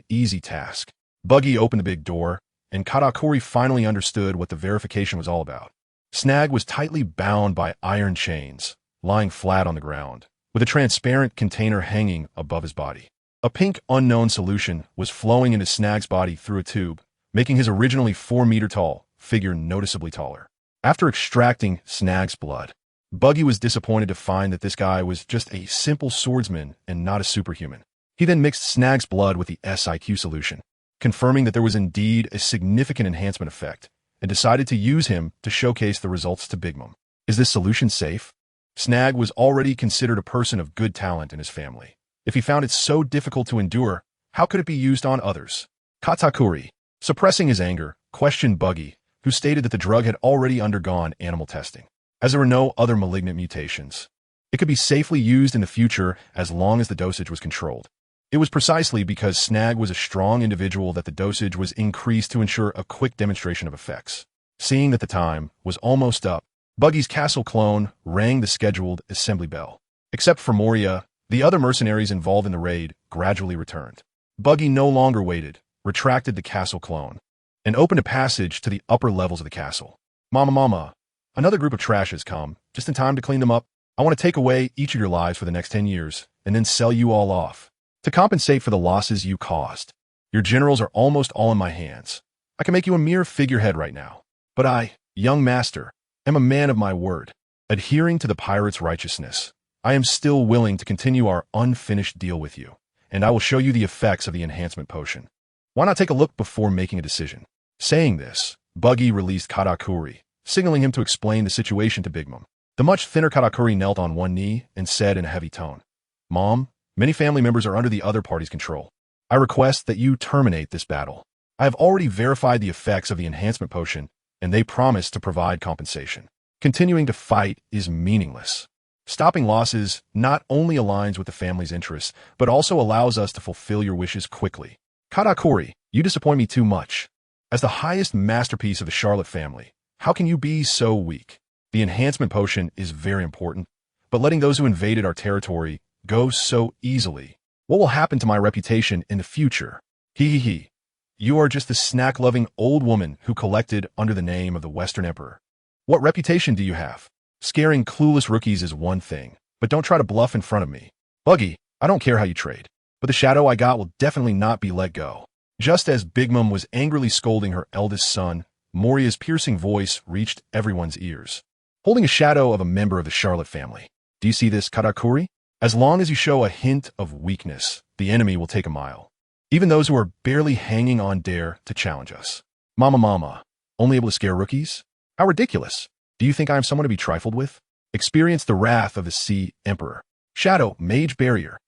easy task. Buggy opened the big door, and Katakuri finally understood what the verification was all about. Snag was tightly bound by iron chains, lying flat on the ground, with a transparent container hanging above his body. A pink unknown solution was flowing into Snag's body through a tube, making his originally 4-meter-tall figure noticeably taller. After extracting Snag's blood, Buggy was disappointed to find that this guy was just a simple swordsman and not a superhuman. He then mixed Snag's blood with the SIQ solution, confirming that there was indeed a significant enhancement effect, and decided to use him to showcase the results to Big Mom. Is this solution safe? Snag was already considered a person of good talent in his family. If he found it so difficult to endure, how could it be used on others? Katakuri, suppressing his anger, questioned Buggy, who stated that the drug had already undergone animal testing, as there were no other malignant mutations. It could be safely used in the future as long as the dosage was controlled. It was precisely because Snag was a strong individual that the dosage was increased to ensure a quick demonstration of effects. Seeing that the time was almost up, Buggy's castle clone rang the scheduled assembly bell. Except for Moria, the other mercenaries involved in the raid gradually returned. Buggy no longer waited, retracted the castle clone, and opened a passage to the upper levels of the castle. Mama, another group of trash has come, just in time to clean them up. I want to take away each of your lives for the next 10 years, and then sell you all off. To compensate for the losses you caused. Your generals are almost all in my hands. I can make you a mere figurehead right now. But I, young master, am a man of my word. Adhering to the pirate's righteousness, I am still willing to continue our unfinished deal with you, and I will show you the effects of the enhancement potion. Why not take a look before making a decision? Saying this, Buggy released Katakuri, signaling him to explain the situation to Big Mom. The much thinner Katakuri knelt on one knee and said in a heavy tone, Mom, many family members are under the other party's control. I request that you terminate this battle. I have already verified the effects of the enhancement potion, and they promise to provide compensation. Continuing to fight is meaningless. Stopping losses not only aligns with the family's interests, but also allows us to fulfill your wishes quickly. Katakuri, you disappoint me too much. As the highest masterpiece of the Charlotte family, how can you be so weak? The enhancement potion is very important, but letting those who invaded our territory go so easily. What will happen to my reputation in the future? He. You are just the snack-loving old woman who collected under the name of the Western Emperor. What reputation do you have? Scaring clueless rookies is one thing, but don't try to bluff in front of me. Buggy, I don't care how you trade, but the shadow I got will definitely not be let go. Just as Big Mom was angrily scolding her eldest son, Moria's piercing voice reached everyone's ears. Holding a shadow of a member of the Charlotte family. Do you see this, Katakuri? As long as you show a hint of weakness, the enemy will take a mile. Even those who are barely hanging on dare to challenge us. Mama, only able to scare rookies? How ridiculous. Do you think I am someone to be trifled with? Experience the wrath of the Sea Emperor. Shadow, Mage Barrier.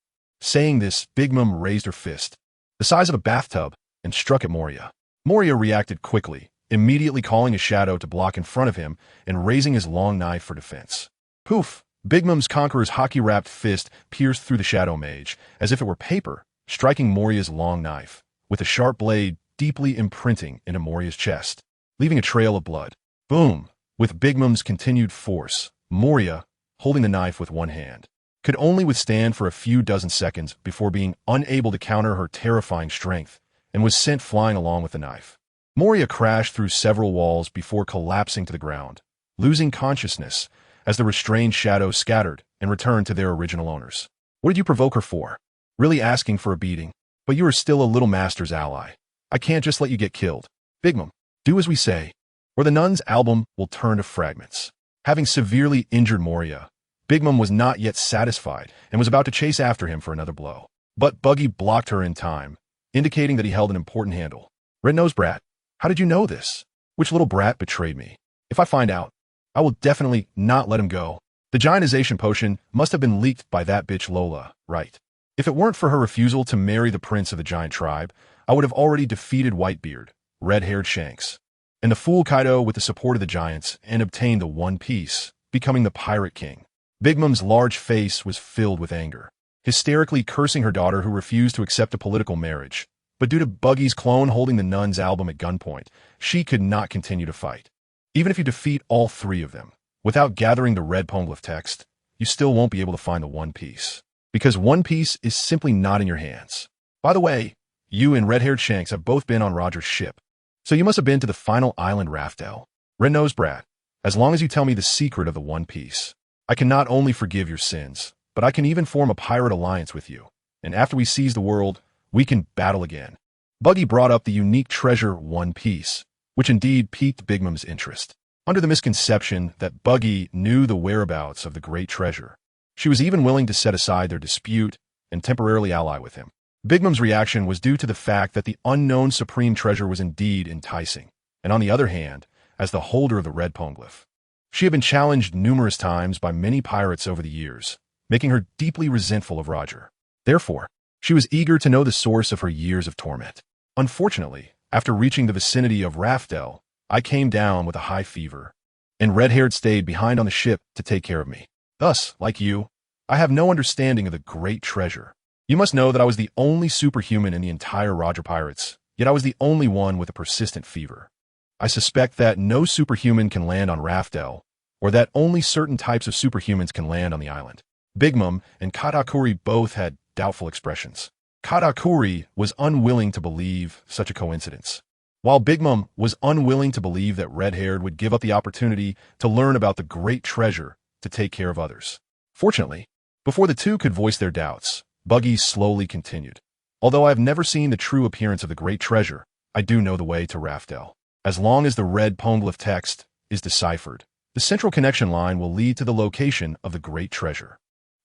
Saying this, Big Mom raised her fist, the size of a bathtub, and struck at Moria. Moria reacted quickly, immediately calling a shadow to block in front of him and raising his long knife for defense. Poof! Big Mom's Conqueror's hockey-wrapped fist pierced through the Shadow Mage, as if it were paper, striking Moria's long knife, with the sharp blade deeply imprinting into Moria's chest, leaving a trail of blood. Boom! With Big Mom's continued force, Moria, holding the knife with one hand, could only withstand for a few dozen seconds before being unable to counter her terrifying strength and was sent flying along with the knife. Moria crashed through several walls before collapsing to the ground, losing consciousness as the restrained shadows scattered and returned to their original owners. What did you provoke her for? Really asking for a beating? But you are still a little master's ally. I can't just let you get killed. Big Mom, do as we say, or the nun's album will turn to fragments. Having severely injured Moria, Big Mom was not yet satisfied and was about to chase after him for another blow. But Buggy blocked her in time, indicating that he held an important handle. Red-nosed brat, how did you know this? Which little brat betrayed me? If I find out, I will definitely not let him go. The giantization potion must have been leaked by that bitch Lola, right? If it weren't for her refusal to marry the prince of the giant tribe, I would have already defeated Whitebeard, red-haired Shanks, and the fool Kaido with the support of the giants and obtained the One Piece, becoming the Pirate King. Big Mom's large face was filled with anger, hysterically cursing her daughter who refused to accept a political marriage. But due to Buggy's clone holding the nun's album at gunpoint, she could not continue to fight. Even if you defeat all three of them, without gathering the red poneglyph text, you still won't be able to find the One Piece. Because One Piece is simply not in your hands. By the way, you and red-haired Shanks have both been on Roger's ship, so you must have been to the final island Raftel. Red-nosed brat, as long as you tell me the secret of the One Piece, I can not only forgive your sins, but I can even form a pirate alliance with you, and after we seize the world, we can battle again. Buggy brought up the unique treasure One Piece, which indeed piqued Big Mom's interest. Under the misconception that Buggy knew the whereabouts of the great treasure, she was even willing to set aside their dispute and temporarily ally with him. Big Mom's reaction was due to the fact that the unknown supreme treasure was indeed enticing, and on the other hand, as the holder of the red poneglyph, she had been challenged numerous times by many pirates over the years, making her deeply resentful of Roger. Therefore, she was eager to know the source of her years of torment. Unfortunately, after reaching the vicinity of Raftel, I came down with a high fever, and red-haired stayed behind on the ship to take care of me. Thus, like you, I have no understanding of the great treasure. You must know that I was the only superhuman in the entire Roger Pirates, yet I was the only one with a persistent fever. I suspect that no superhuman can land on Raftel, or that only certain types of superhumans can land on the island. Big Mom and Katakuri both had doubtful expressions. Katakuri was unwilling to believe such a coincidence, while Big Mom was unwilling to believe that Red-Haired would give up the opportunity to learn about the great treasure to take care of others. Fortunately, before the two could voice their doubts, Buggy slowly continued. Although I have never seen the true appearance of the great treasure, I do know the way to Raftel. As long as the red poneglyph text is deciphered, the central connection line will lead to the location of the great treasure.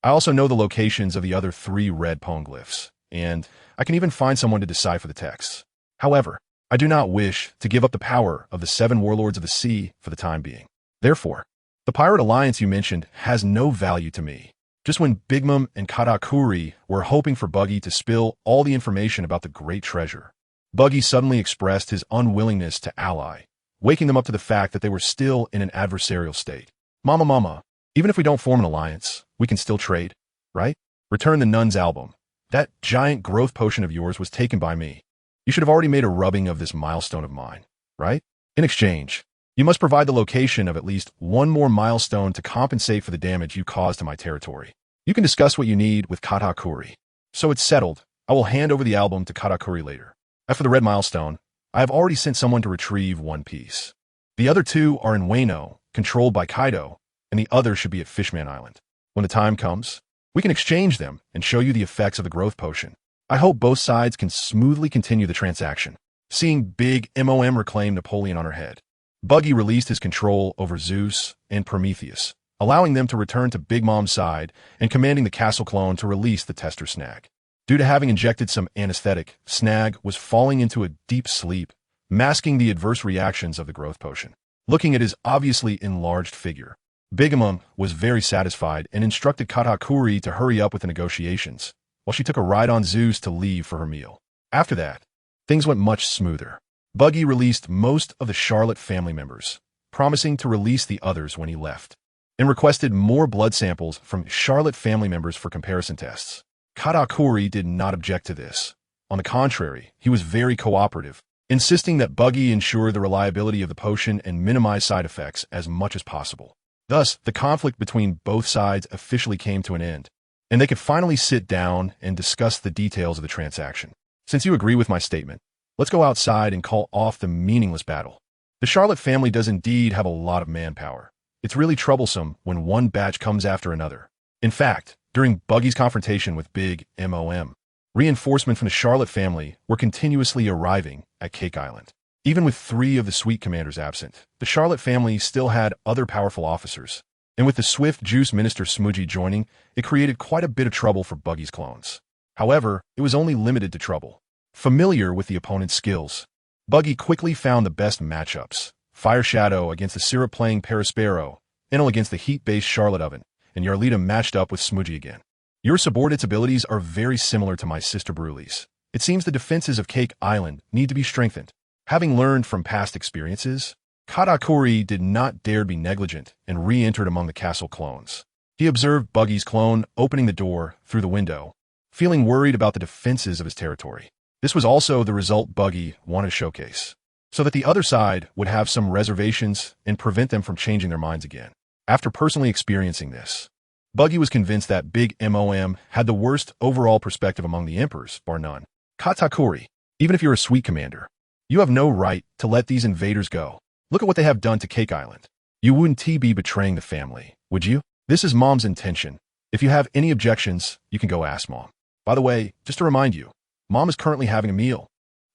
I also know the locations of the other 3 red poneglyphs, and I can even find someone to decipher the texts. However, I do not wish to give up the power of the 7 warlords of the sea for the time being. Therefore, the pirate alliance you mentioned has no value to me. Just when Big Mom and Katakuri were hoping for Buggy to spill all the information about the great treasure, Buggy suddenly expressed his unwillingness to ally, waking them up to the fact that they were still in an adversarial state. Mama, even if we don't form an alliance, we can still trade, right? Return the nun's album. That giant growth potion of yours was taken by me. You should have already made a rubbing of this milestone of mine, right? In exchange, you must provide the location of at least one more milestone to compensate for the damage you caused to my territory. You can discuss what you need with Katakuri. So it's settled. I will hand over the album to Katakuri later. As for the red milestone, I have already sent someone to retrieve One Piece. The other 2 are in Wano, controlled by Kaido, and the other should be at Fishman Island. When the time comes, we can exchange them and show you the effects of the growth potion. I hope both sides can smoothly continue the transaction. Seeing Big MOM reclaim Napoleon on her head, Buggy released his control over Zeus and Prometheus, allowing them to return to Big Mom's side and commanding the castle clone to release the tester Snag. Due to having injected some anesthetic, Snag was falling into a deep sleep, masking the adverse reactions of the growth potion. Looking at his obviously enlarged figure, Big Mom was very satisfied and instructed Katakuri to hurry up with the negotiations, while she took a ride on Zeus to leave for her meal. After that, things went much smoother. Buggy released most of the Charlotte family members, promising to release the others when he left, and requested more blood samples from Charlotte family members for comparison tests. Katakuri did not object to this. On the contrary, he was very cooperative, insisting that Buggy ensure the reliability of the potion and minimize side effects as much as possible. Thus, the conflict between both sides officially came to an end, and they could finally sit down and discuss the details of the transaction. Since you agree with my statement, let's go outside and call off the meaningless battle. The Charlotte family does indeed have a lot of manpower. It's really troublesome when one batch comes after another. In fact, during Buggy's confrontation with Big Mom, reinforcements from the Charlotte family were continuously arriving at Cake Island. Even with 3 of the Sweet Commanders absent, the Charlotte family still had other powerful officers. And with the swift Juice Minister Smoogie joining, it created quite a bit of trouble for Buggy's clones. However, it was only limited to trouble. Familiar with the opponent's skills, Buggy quickly found the best matchups. Fire Shadow against the syrup-playing Perispero, Enel against the heat-based Charlotte Oven, and Yarlita matched up with Smoogie again. Your subordinates' abilities are very similar to my sister Brulee's. It seems the defenses of Cake Island need to be strengthened. Having learned from past experiences, Katakuri did not dare be negligent and re-entered among the castle clones. He observed Buggy's clone opening the door through the window, feeling worried about the defenses of his territory. This was also the result Buggy wanted to showcase, so that the other side would have some reservations and prevent them from changing their minds again. After personally experiencing this, Buggy was convinced that Big Mom had the worst overall perspective among the emperors, bar none. Katakuri, even if you're a Sweet Commander, you have no right to let these invaders go. Look at what they have done to Cake Island. You wouldn't be betraying the family, would you? This is Mom's intention. If you have any objections, you can go ask Mom. By the way, just to remind you, Mom is currently having a meal.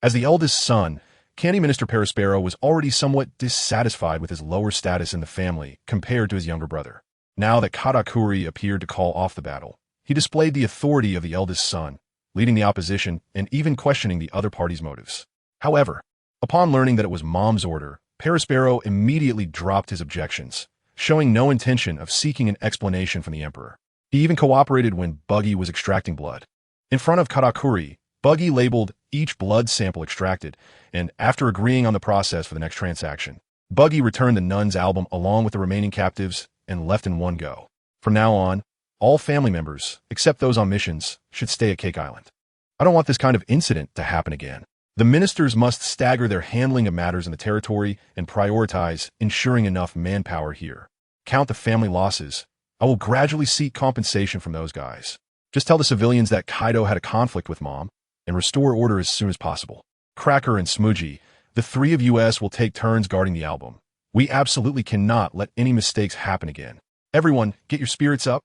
As the eldest son, Candy Minister Perispero was already somewhat dissatisfied with his lower status in the family compared to his younger brother. Now that Katakuri appeared to call off the battle, he displayed the authority of the eldest son, leading the opposition and even questioning the other party's motives. However, upon learning that it was Mom's order, Perispero immediately dropped his objections, showing no intention of seeking an explanation from the emperor. He even cooperated when Buggy was extracting blood. In front of Katakuri, Buggy labeled each blood sample extracted, and after agreeing on the process for the next transaction, Buggy returned the nun's album along with the remaining captives and left in one go. From now on, all family members, except those on missions, should stay at Cake Island. I don't want this kind of incident to happen again. The ministers must stagger their handling of matters in the territory and prioritize ensuring enough manpower here. Count the family losses. I will gradually seek compensation from those guys. Just tell the civilians that Kaido had a conflict with Mom and restore order as soon as possible. Cracker and Smoogie, the 3 of us will take turns guarding the album. We absolutely cannot let any mistakes happen again. Everyone, get your spirits up.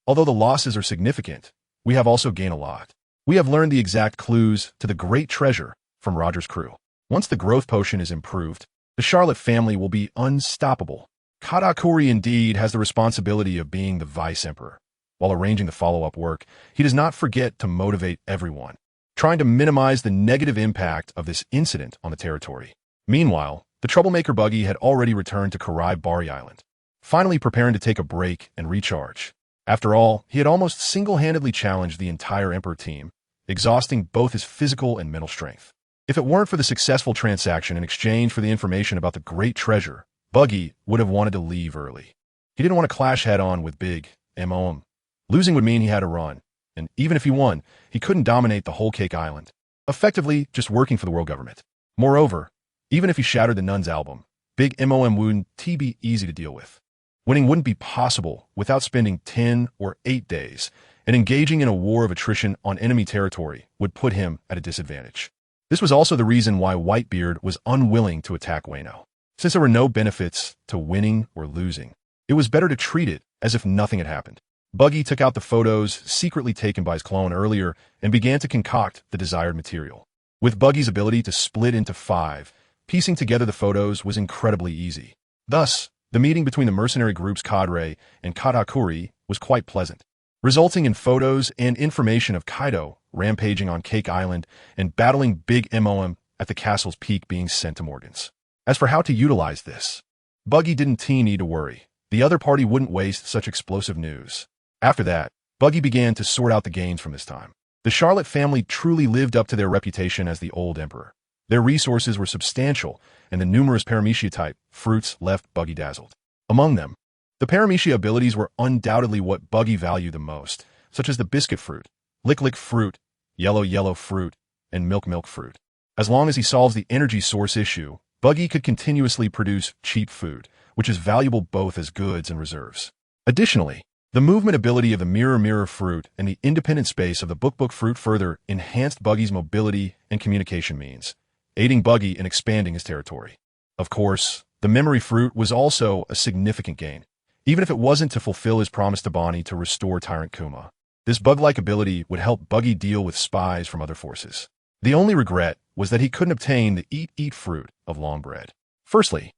Although the losses are significant, we have also gained a lot. We have learned the exact clues to the great treasure from Roger's crew. Once the growth potion is improved, the Charlotte family will be unstoppable. Katakuri indeed has the responsibility of being the vice emperor. While arranging the follow-up work, he does not forget to motivate everyone, trying to minimize the negative impact of this incident on the territory. Meanwhile, the troublemaker Buggy had already returned to Karai Bari Island, finally preparing to take a break and recharge. After all, he had almost single-handedly challenged the entire Emperor team, exhausting both his physical and mental strength. If it weren't for the successful transaction in exchange for the information about the great treasure, Buggy would have wanted to leave early. He didn't want to clash head-on with Big Mom. Losing would mean he had to run, and even if he won, he couldn't dominate the whole Cake Island, effectively just working for the world government. Moreover, even if he shattered the nun's album, Big Mom wouldn't be easy to deal with. Winning wouldn't be possible without spending 10 or 8 days, and engaging in a war of attrition on enemy territory would put him at a disadvantage. This was also the reason why Whitebeard was unwilling to attack Wano. Since there were no benefits to winning or losing, it was better to treat it as if nothing had happened. Buggy took out the photos secretly taken by his clone earlier and began to concoct the desired material. With Buggy's ability to split into 5, piecing together the photos was incredibly easy. Thus, the meeting between the mercenary group's cadre and Katakuri was quite pleasant, resulting in photos and information of Kaido rampaging on Cake Island and battling Big Mom at the castle's peak being sent to Morgan's. As for how to utilize this, Buggy didn't need to worry. The other party wouldn't waste such explosive news. After that, Buggy began to sort out the gains from this time. The Charlotte family truly lived up to their reputation as the old emperor. Their resources were substantial, and the numerous paramecia-type fruits left Buggy dazzled. Among them, the paramecia abilities were undoubtedly what Buggy valued the most, such as the biscuit fruit, lick fruit, yellow fruit, and milk fruit. As long as he solves the energy source issue, Buggy could continuously produce cheap food, which is valuable both as goods and reserves. Additionally, The movement ability of the mirror fruit and the independent space of the book fruit further enhanced Buggy's mobility and communication means, aiding Buggy in expanding his territory. Of course, the memory fruit was also a significant gain, even if it wasn't to fulfill his promise to Bonnie to restore Tyrant Kuma. This bug-like ability would help Buggy deal with spies from other forces. The only regret was that he couldn't obtain the eat fruit of Longbread. Firstly,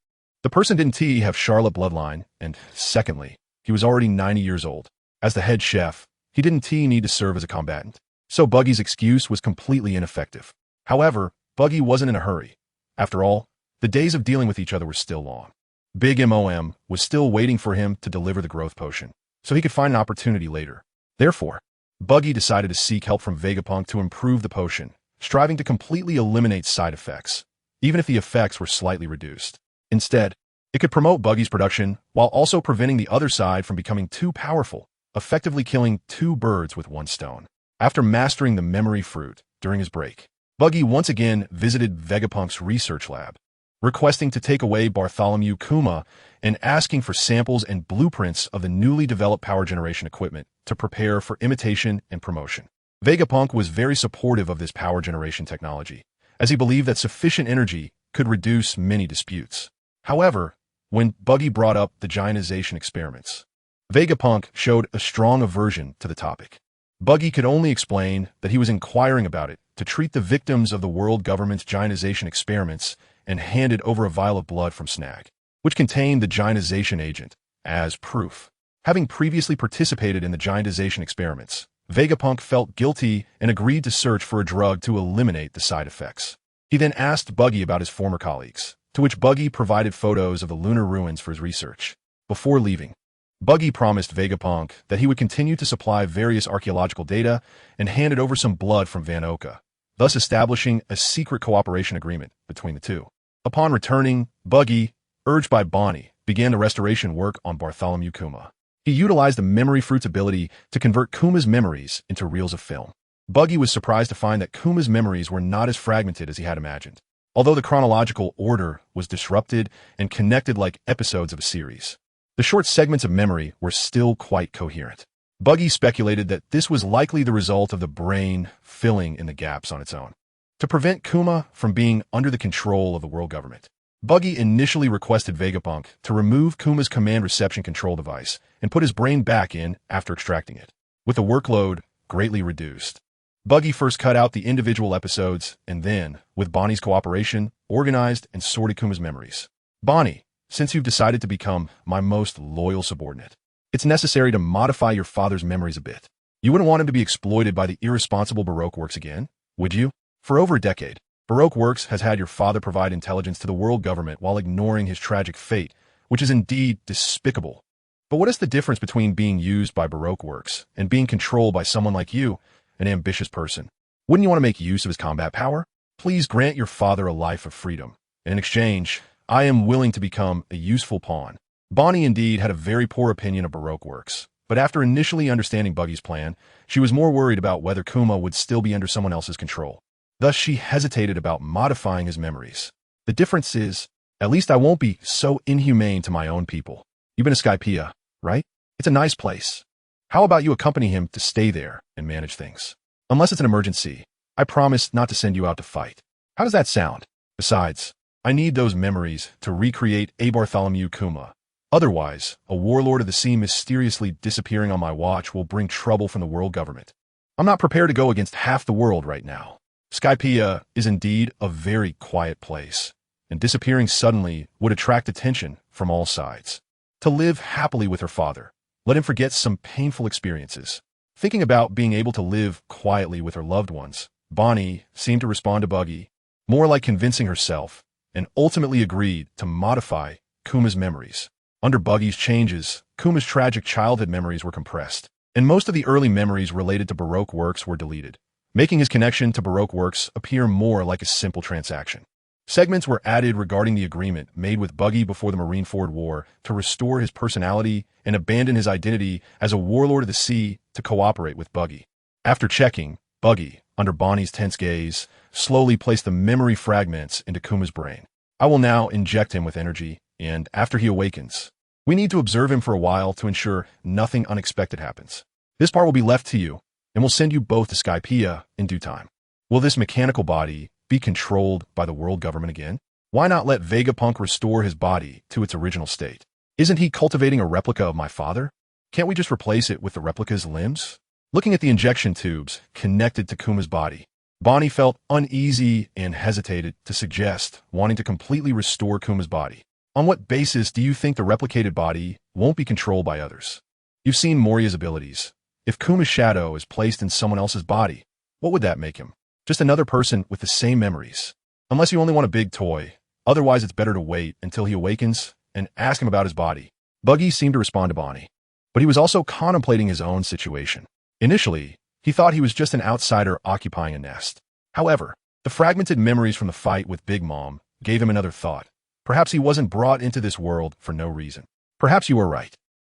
the person didn't have Charlotte bloodline, and secondly, he was already 90 years old. As the head chef, he didn't need to serve as a combatant. So Buggy's excuse was completely ineffective. However, Buggy wasn't in a hurry. After all, the days of dealing with each other were still long. Big MOM was still waiting for him to deliver the growth potion, so he could find an opportunity later. Therefore, Buggy decided to seek help from Vegapunk to improve the potion, striving to completely eliminate side effects, even if the effects were slightly reduced. Instead, it could promote Buggy's production while also preventing the other side from becoming too powerful, effectively killing two birds with one stone. After mastering the memory fruit during his break, Buggy once again visited Vegapunk's research lab, requesting to take away Bartholomew Kuma and asking for samples and blueprints of the newly developed power generation equipment to prepare for imitation and promotion. Vegapunk was very supportive of this power generation technology, as he believed that sufficient energy could reduce many disputes. However, when Buggy brought up the giantization experiments, Vegapunk showed a strong aversion to the topic. Buggy could only explain that he was inquiring about it to treat the victims of the world government's giantization experiments and handed over a vial of blood from Snag, which contained the giantization agent, as proof. Having previously participated in the giantization experiments, Vegapunk felt guilty and agreed to search for a drug to eliminate the side effects. He then asked Buggy about his former colleagues, to which Buggy provided photos of the lunar ruins for his research. Before leaving, Buggy promised Vegapunk that he would continue to supply various archaeological data and handed over some blood from Van Oka, thus establishing a secret cooperation agreement between the two. Upon returning, Buggy, urged by Bonnie, began the restoration work on Bartholomew Kuma. He utilized the memory fruit's ability to convert Kuma's memories into reels of film. Buggy was surprised to find that Kuma's memories were not as fragmented as he had imagined, although the chronological order was disrupted and connected like episodes of a series. The short segments of memory were still quite coherent. Buggy speculated that this was likely the result of the brain filling in the gaps on its own. To prevent Kuma from being under the control of the world government, Buggy initially requested Vegapunk to remove Kuma's command reception control device and put his brain back in after extracting it, with the workload greatly reduced. Buggy first cut out the individual episodes and then, with Bonnie's cooperation, organized and sorted Kuma's memories. Bonnie, since you've decided to become my most loyal subordinate, it's necessary to modify your father's memories a bit. You wouldn't want him to be exploited by the irresponsible Baroque Works again, would you? For over a decade, Baroque Works has had your father provide intelligence to the world government while ignoring his tragic fate, which is indeed despicable. But what is the difference between being used by Baroque Works and being controlled by someone like you, an ambitious person? Wouldn't you want to make use of his combat power? Please grant your father a life of freedom. In exchange, I am willing to become a useful pawn. Bonnie indeed had a very poor opinion of Baroque Works, but after initially understanding Buggy's plan, she was more worried about whether Kuma would still be under someone else's control. Thus, she hesitated about modifying his memories. The difference is, at least I won't be so inhumane to my own people. You've been to Skypiea, right? It's a nice place. How about you accompany him to stay there and manage things? Unless it's an emergency, I promise not to send you out to fight. How does that sound? Besides, I need those memories to recreate a Bartholomew Kuma. Otherwise, a warlord of the sea mysteriously disappearing on my watch will bring trouble from the world government. I'm not prepared to go against half the world right now. Skypiea is indeed a very quiet place, and disappearing suddenly would attract attention from all sides. To live happily with her father, let him forget some painful experiences. Thinking about being able to live quietly with her loved ones, Bonnie seemed to respond to Buggy, more like convincing herself, and ultimately agreed to modify Kuma's memories. Under Buggy's changes, Kuma's tragic childhood memories were compressed, and most of the early memories related to Baroque Works were deleted, making his connection to Baroque Works appear more like a simple transaction. Segments were added regarding the agreement made with Buggy before the Marineford War to restore his personality and abandon his identity as a warlord of the sea to cooperate with Buggy. After checking, Buggy, under Bonnie's tense gaze, slowly placed the memory fragments into Kuma's brain. I will now inject him with energy, and after he awakens, We need to observe him for a while to ensure nothing unexpected happens. This part will be left to you, and we'll send you both to Skypiea in due time. Will this mechanical body be controlled by the world government again? Why not let Vegapunk restore his body to its original state? Isn't he cultivating a replica of my father? Can't we just replace it with the replica's limbs? Looking at the injection tubes connected to Kuma's body, Bonnie felt uneasy and hesitated to suggest wanting to completely restore Kuma's body. On what basis do you think the replicated body won't be controlled by others? You've seen Moria's abilities. If Kuma's shadow is placed in someone else's body, what would that make him? Just another person with the same memories. Unless you only want a big toy. Otherwise, it's better to wait until he awakens and ask him about his body. Buggy seemed to respond to Bonnie, but he was also contemplating his own situation. Initially, he thought he was just an outsider occupying a nest. However, the fragmented memories from the fight with Big Mom gave him another thought. Perhaps he wasn't brought into this world for no reason. Perhaps you were right.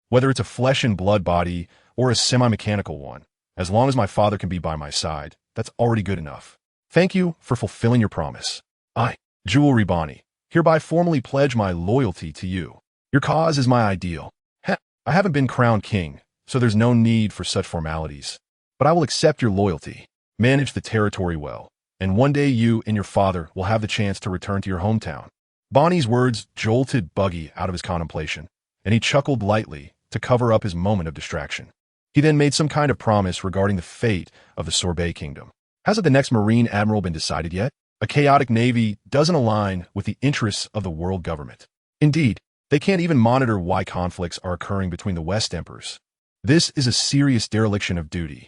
Whether it's a flesh and blood body or a semi-mechanical one, as long as my father can be by my side, that's already good enough. Thank you for fulfilling your promise. I, Jewelry Bonnie, hereby formally pledge my loyalty to you. Your cause is my ideal. Heh, I haven't been crowned king, so there's no need for such formalities. But I will accept your loyalty. Manage the territory well, and one day you and your father will have the chance to return to your hometown. Bonnie's words jolted Buggy out of his contemplation, and he chuckled lightly to cover up his moment of distraction. He then made some kind of promise regarding the fate of the Sorbet Kingdom. Hasn't the next Marine Admiral been decided yet? A chaotic navy doesn't align with the interests of the world government. Indeed, they can't even monitor why conflicts are occurring between the West Emperors. This is a serious dereliction of duty.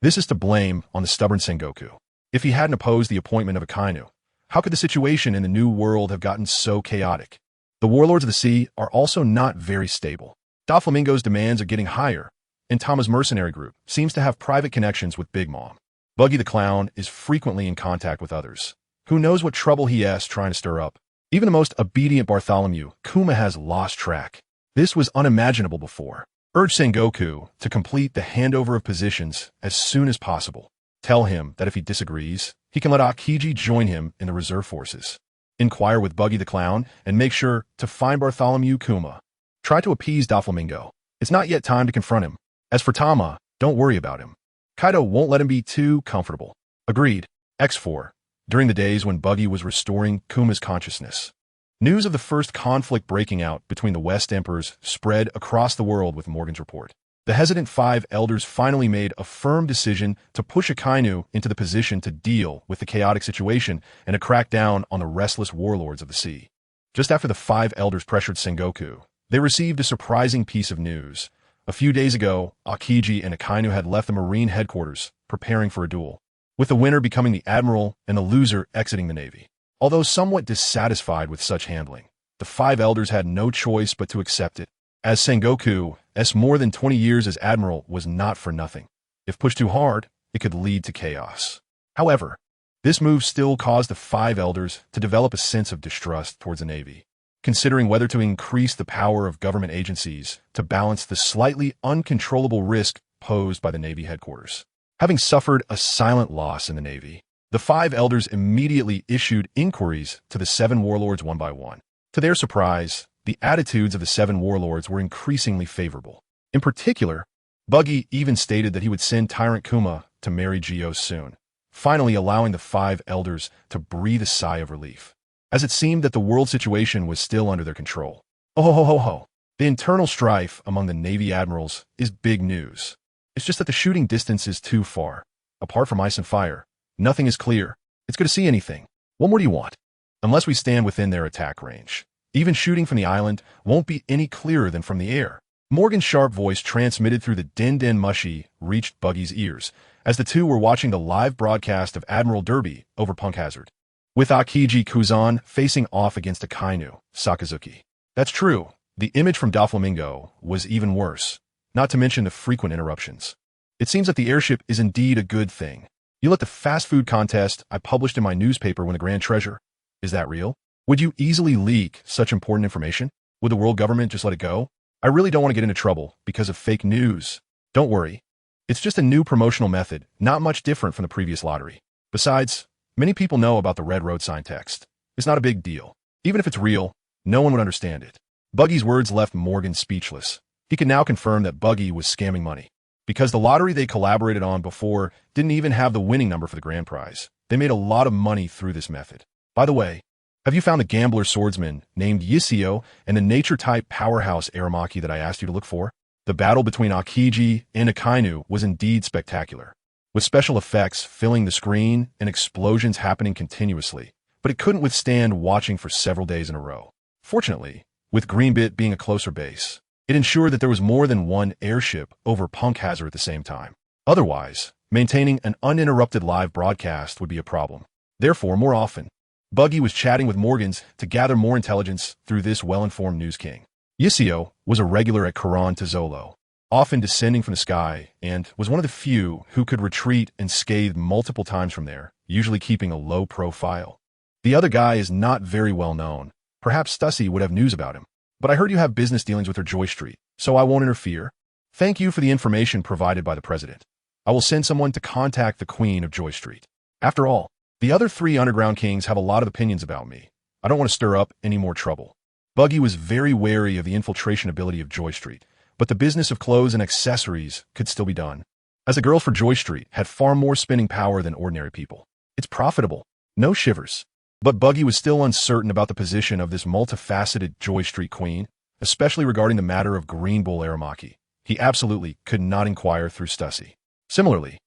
This is to blame on the stubborn Sengoku. If he hadn't opposed the appointment of Akainu, how could the situation in the New World have gotten so chaotic? The warlords of the sea are also not very stable. Doflamingo's demands are getting higher, and Tama's mercenary group seems to have private connections with Big Mom. Buggy the Clown is frequently in contact with others. Who knows what trouble he is trying to stir up? Even the most obedient Bartholomew, Kuma, has lost track. This was unimaginable before. Urge Sengoku to complete the handover of positions as soon as possible. Tell him that if he disagrees, he can let Akiji join him in the reserve forces. Inquire with Buggy the Clown and make sure to find Bartholomew Kuma. Try to appease Doflamingo. It's not yet time to confront him. As for Tama, don't worry about him. Kaido won't let him be too comfortable. Agreed. X4. During the days when Buggy was restoring Kuma's consciousness, news of the first conflict breaking out between the West Emperors spread across the world with Morgan's report. The hesitant five elders finally made a firm decision to push Akainu into the position to deal with the chaotic situation and to crack down on the restless warlords of the sea. Just after the five elders pressured Sengoku, they received a surprising piece of news. A few days ago, Akiji and Akainu had left the Marine headquarters, preparing for a duel, with the winner becoming the admiral and the loser exiting the Navy. Although somewhat dissatisfied with such handling, the five elders had no choice but to accept it, as Sengoku's more than 20 years as admiral was not for nothing. If pushed too hard, it could lead to chaos. However, this move still caused the five elders to develop a sense of distrust towards the Navy, considering whether to increase the power of government agencies to balance the slightly uncontrollable risk posed by the Navy headquarters. Having suffered a silent loss in the Navy, the five elders immediately issued inquiries to the seven warlords one by one. To their surprise, the attitudes of the seven warlords were increasingly favorable. In particular, Buggy even stated that he would send Tyrant Kuma to marry Gio soon, finally allowing the five elders to breathe a sigh of relief, as it seemed that the world situation was still under their control. Oh ho ho ho ho. The internal strife among the Navy admirals is big news. It's just that the shooting distance is too far. Apart from ice and fire, nothing is clear. It's good to see anything. What more do you want? Unless we stand within their attack range, even shooting from the island won't be any clearer than from the air. Morgan's sharp voice transmitted through the din-din mushi reached Buggy's ears as the two were watching the live broadcast of Admiral Derby over Punk Hazard, with Akiji Kuzan facing off against Akainu Sakazuki. That's true. The image from Doflamingo was even worse, not to mention the frequent interruptions. It seems that the airship is indeed a good thing. You let the fast food contest I published in my newspaper win the grand treasure. Is that real? Would you easily leak such important information? Would the world government just let it go? I really don't want to get into trouble because of fake news. Don't worry. It's just a new promotional method, not much different from the previous lottery. Besides, many people know about the red road sign text. It's not a big deal. Even if it's real, no one would understand it. Buggy's words left Morgan speechless. He could now confirm that Buggy was scamming money. Because the lottery they collaborated on before didn't even have the winning number for the grand prize. They made a lot of money through this method. By the way, have you found the gambler swordsman named Yisio and the nature-type powerhouse Aramaki that I asked you to look for? The battle between Aokiji and Akainu was indeed spectacular, with special effects filling the screen and explosions happening continuously, but it couldn't withstand watching for several days in a row. Fortunately, with Greenbit being a closer base, it ensured that there was more than one airship over Punk Hazard at the same time. Otherwise, maintaining an uninterrupted live broadcast would be a problem. Therefore, more often, Buggy was chatting with Morgans to gather more intelligence through this well-informed news king. Yisio was a regular at Karan Tazolo, often descending from the sky, and was one of the few who could retreat and scathe multiple times from there, usually keeping a low profile. The other guy is not very well known. Perhaps Stussy would have news about him. But I heard you have business dealings with her Joy Street, so I won't interfere. Thank you for the information provided by the president. I will send someone to contact the Queen of Joy Street. After all, the other three underground kings have a lot of opinions about me. I don't want to stir up any more trouble. Buggy was very wary of the infiltration ability of Joy Street, but the business of clothes and accessories could still be done, as the girls for Joy Street had far more spending power than ordinary people. It's profitable. No shivers. But Buggy was still uncertain about the position of this multifaceted Joy Street queen, especially regarding the matter of Green Bull Aramaki. He absolutely could not inquire through Stussy. Similarly,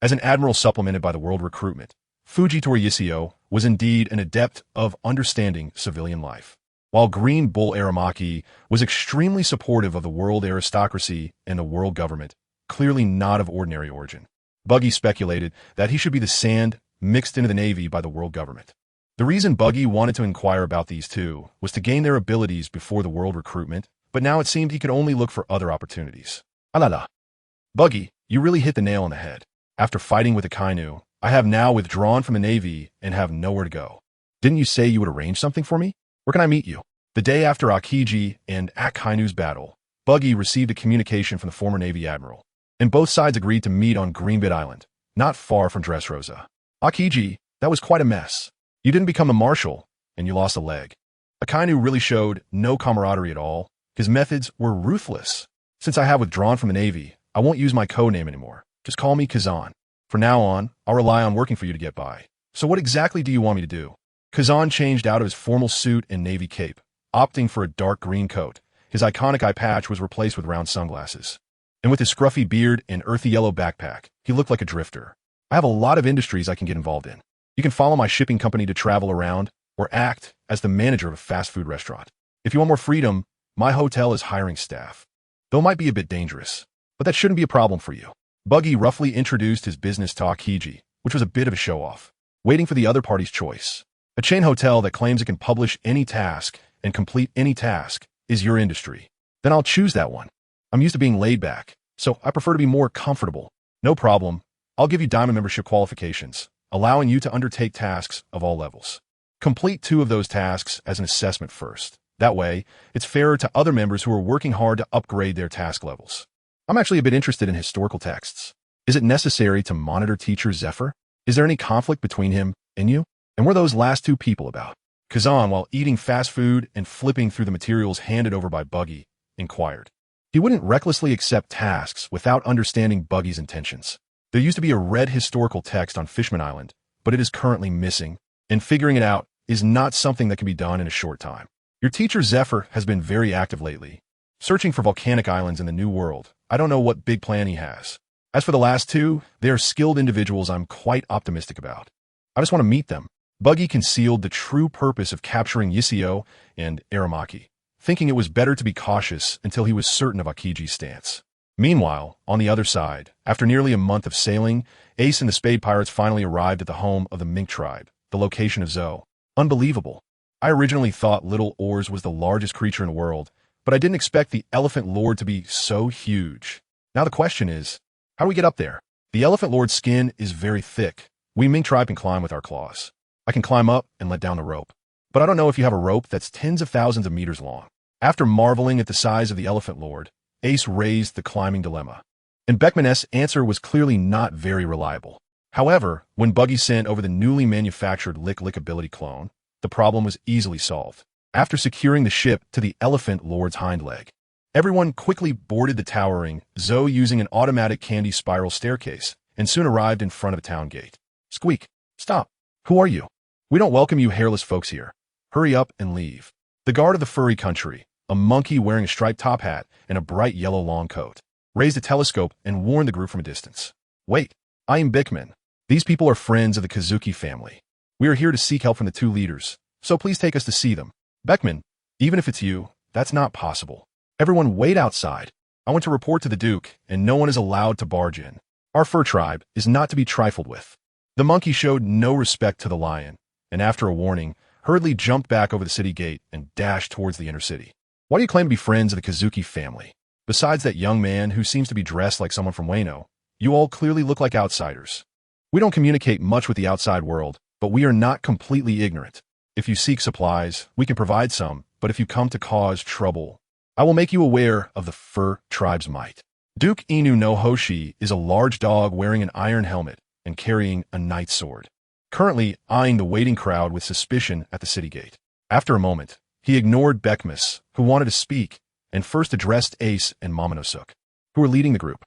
as an admiral supplemented by the world recruitment, Fujitora Yisio was indeed an adept of understanding civilian life, while Green Bull Aramaki was extremely supportive of the world aristocracy and the world government, clearly not of ordinary origin. Buggy speculated that he should be the sand mixed into the navy by the world government. The reason Buggy wanted to inquire about these two was to gain their abilities before the world recruitment, but now it seemed he could only look for other opportunities. Alala. Buggy, you really hit the nail on the head. After fighting with Akainu, I have now withdrawn from the Navy and have nowhere to go. Didn't you say you would arrange something for me? Where can I meet you? The day after Aokiji and Akainu's battle, Buggy received a communication from the former Navy Admiral, and both sides agreed to meet on Greenbit Island, not far from Dressrosa. Aokiji, that was quite a mess. You didn't become a marshal, and you lost a leg. Akainu really showed no camaraderie at all. His methods were ruthless. Since I have withdrawn from the Navy, I won't use my code name anymore. Just call me Kazan. From now on, I'll rely on working for you to get by. So what exactly do you want me to do? Kazan changed out of his formal suit and navy cape, opting for a dark green coat. His iconic eye patch was replaced with round sunglasses. And with his scruffy beard and earthy yellow backpack, he looked like a drifter. I have a lot of industries I can get involved in. You can follow my shipping company to travel around, or act as the manager of a fast food restaurant. If you want more freedom, my hotel is hiring staff. Though it might be a bit dangerous, but that shouldn't be a problem for you. Buggy roughly introduced his business to Aokiji, which was a bit of a show-off, waiting for the other party's choice. A chain hotel that claims it can publish any task and complete any task is your industry. Then I'll choose that one. I'm used to being laid back, so I prefer to be more comfortable. No problem. I'll give you diamond membership qualifications, allowing you to undertake tasks of all levels. Complete 2 of those tasks as an assessment first. That way, it's fairer to other members who are working hard to upgrade their task levels. I'm actually a bit interested in historical texts. Is it necessary to monitor teacher Zephyr? Is there any conflict between him and you? And what are those last 2 people about? Kazan, while eating fast food and flipping through the materials handed over by Buggy, inquired. He wouldn't recklessly accept tasks without understanding Buggy's intentions. There used to be a red historical text on Fishman Island, but it is currently missing, and figuring it out is not something that can be done in a short time. Your teacher Zephyr has been very active lately, searching for volcanic islands in the New World. I don't know what big plan he has. As for the last 2, they are skilled individuals I'm quite optimistic about. I just want to meet them. Buggy concealed the true purpose of capturing Yisio and Aramaki, thinking it was better to be cautious until he was certain of Akiji's stance. Meanwhile, on the other side, after nearly a month of sailing, Ace and the Spade Pirates finally arrived at the home of the Mink tribe, the location of Zoe. Unbelievable. I originally thought Little Oars was the largest creature in the world, but I didn't expect the Elephant Lord to be so huge. Now the question is, how do we get up there? The Elephant Lord's skin is very thick. We Mink tribe can climb with our claws. I can climb up and let down the rope. But I don't know if you have a rope that's tens of thousands of meters long. After marveling at the size of the Elephant Lord, Ace raised the climbing dilemma. And Beckman's answer was clearly not very reliable. However, when Buggy sent over the newly manufactured Lick ability clone, the problem was easily solved. after securing the ship to the Elephant Lord's hind leg. Everyone quickly boarded the towering Zoe using an automatic candy spiral staircase and soon arrived in front of the town gate. Squeak. Stop. Who are you? We don't welcome you hairless folks here. Hurry up and leave. The guard of the furry country, a monkey wearing a striped top hat and a bright yellow long coat, raised a telescope and warned the group from a distance. Wait, I am Bickman. These people are friends of the Kazuki family. We are here to seek help from the two leaders, so please take us to see them. Beckman, even if it's you, that's not possible. Everyone wait outside. I want to report to the Duke, and no one is allowed to barge in. Our fur tribe is not to be trifled with. The monkey showed no respect to the lion, and after a warning, hurriedly jumped back over the city gate and dashed towards the inner city. Why do you claim to be friends of the Kazuki family? Besides that young man who seems to be dressed like someone from Wano, you all clearly look like outsiders. We don't communicate much with the outside world, but we are not completely ignorant. If you seek supplies, we can provide some, but if you come to cause trouble, I will make you aware of the fur tribe's might. Duke Inu no Hoshi is a large dog wearing an iron helmet and carrying a knight's sword, currently eyeing the waiting crowd with suspicion at the city gate. After a moment, he ignored Beckmas, who wanted to speak, and first addressed Ace and Momonosuke, who were leading the group.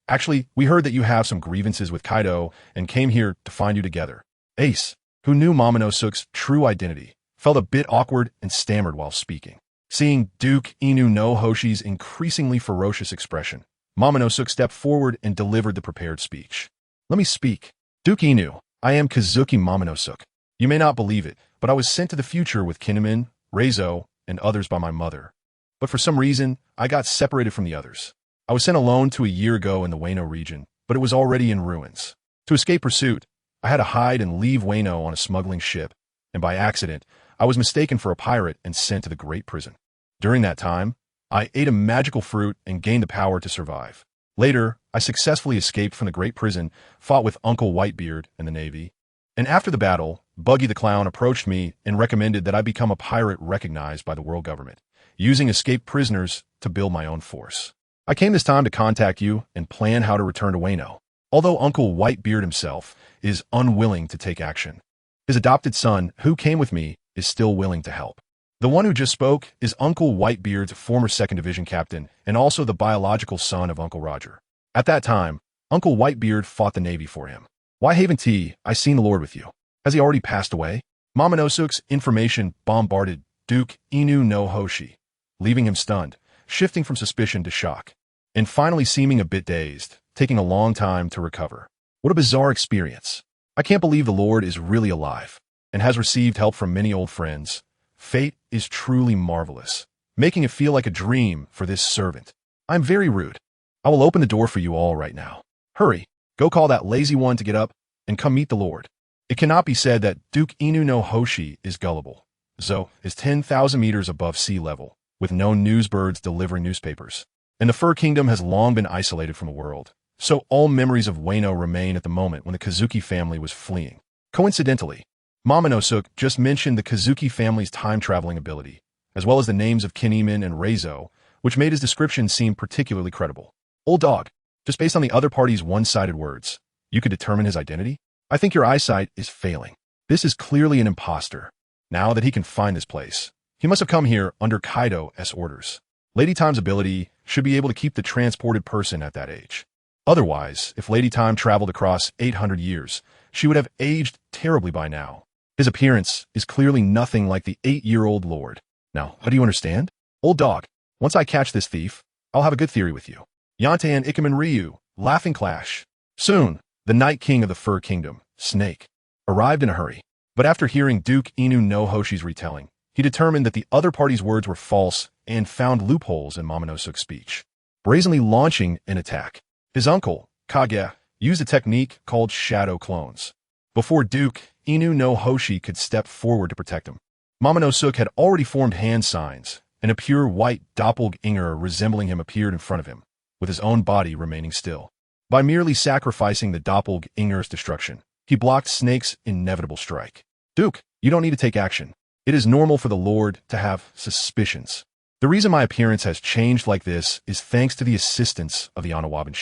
Actually, we heard that you have some grievances with Kaido and came here to find you together. Ace, who knew Momonosuke's true identity, felt a bit awkward and stammered while speaking. Seeing Duke Inu no Hoshi's increasingly ferocious expression, Momonosuke stepped forward and delivered the prepared speech. Let me speak. Duke Inu, I am Kazuki Momonosuke. You may not believe it, but I was sent to the future with Kinemon, Reizo, and others by my mother. But for some reason, I got separated from the others. I was sent alone to a year ago in the Wano region, but it was already in ruins. To escape pursuit, I had to hide and leave Wano on a smuggling ship, and by accident, I was mistaken for a pirate and sent to the Great Prison. During that time, I ate a magical fruit and gained the power to survive. Later, I successfully escaped from the Great Prison, fought with Uncle Whitebeard in the Navy, and after the battle, Buggy the Clown approached me and recommended that I become a pirate recognized by the world government, using escaped prisoners to build my own force. I came this time to contact you and plan how to return to Wano, although Uncle Whitebeard himself is unwilling to take action. His adopted son, who came with me, is still willing to help. The one who just spoke is Uncle Whitebeard's former 2nd Division captain and also the biological son of Uncle Roger. At that time, Uncle Whitebeard fought the Navy for him. Why haven't I seen the Lord with you? Has he already passed away? Momonosuke's information bombarded Duke Inu no Hoshi, leaving him stunned, shifting from suspicion to shock, and finally seeming a bit dazed, taking a long time to recover. What a bizarre experience. I can't believe the Lord is really alive and has received help from many old friends. Fate is truly marvelous, making it feel like a dream for this servant. I'm very rude. I will open the door for you all right now. Hurry, go call that lazy one to get up and come meet the Lord. It cannot be said that Duke Inu no Hoshi is gullible. Zo is 10,000 meters above sea level, with no newsbirds delivering newspapers. And the Fur Kingdom has long been isolated from the world, so all memories of Wano remain at the moment when the Kazuki family was fleeing. Coincidentally, Momonosuke just mentioned the Kazuki family's time-traveling ability, as well as the names of Kinemon and Reizo, which made his description seem particularly credible. Old dog, just based on the other party's one-sided words, you could determine his identity? I think your eyesight is failing. This is clearly an imposter. Now that he can find this place, he must have come here under Kaido's orders. Lady Time's ability should be able to keep the transported person at that age. Otherwise, if Lady Time traveled across 800 years, she would have aged terribly by now. His appearance is clearly nothing like the 8-year-old Lord. Now, how do you understand? Old dog, once I catch this thief, I'll have a good theory with you. Yantan Ikemen Ryu, Laughing Clash. Soon, the Night King of the Fur Kingdom, Snake, arrived in a hurry. But after hearing Duke Inu no Hoshi's retelling, he determined that the other party's words were false and found loopholes in Momonosuke's speech, brazenly launching an attack. His uncle, Kage, used a technique called shadow clones. Before Duke Inu no Hoshi could step forward to protect him, Momonosuke had already formed hand signs, and a pure white doppelganger resembling him appeared in front of him, with his own body remaining still. By merely sacrificing the doppelganger's destruction, he blocked Snake's inevitable strike. Duke, you don't need to take action. It is normal for the Lord to have suspicions. The reason my appearance has changed like this is thanks to the assistance of the unawakened.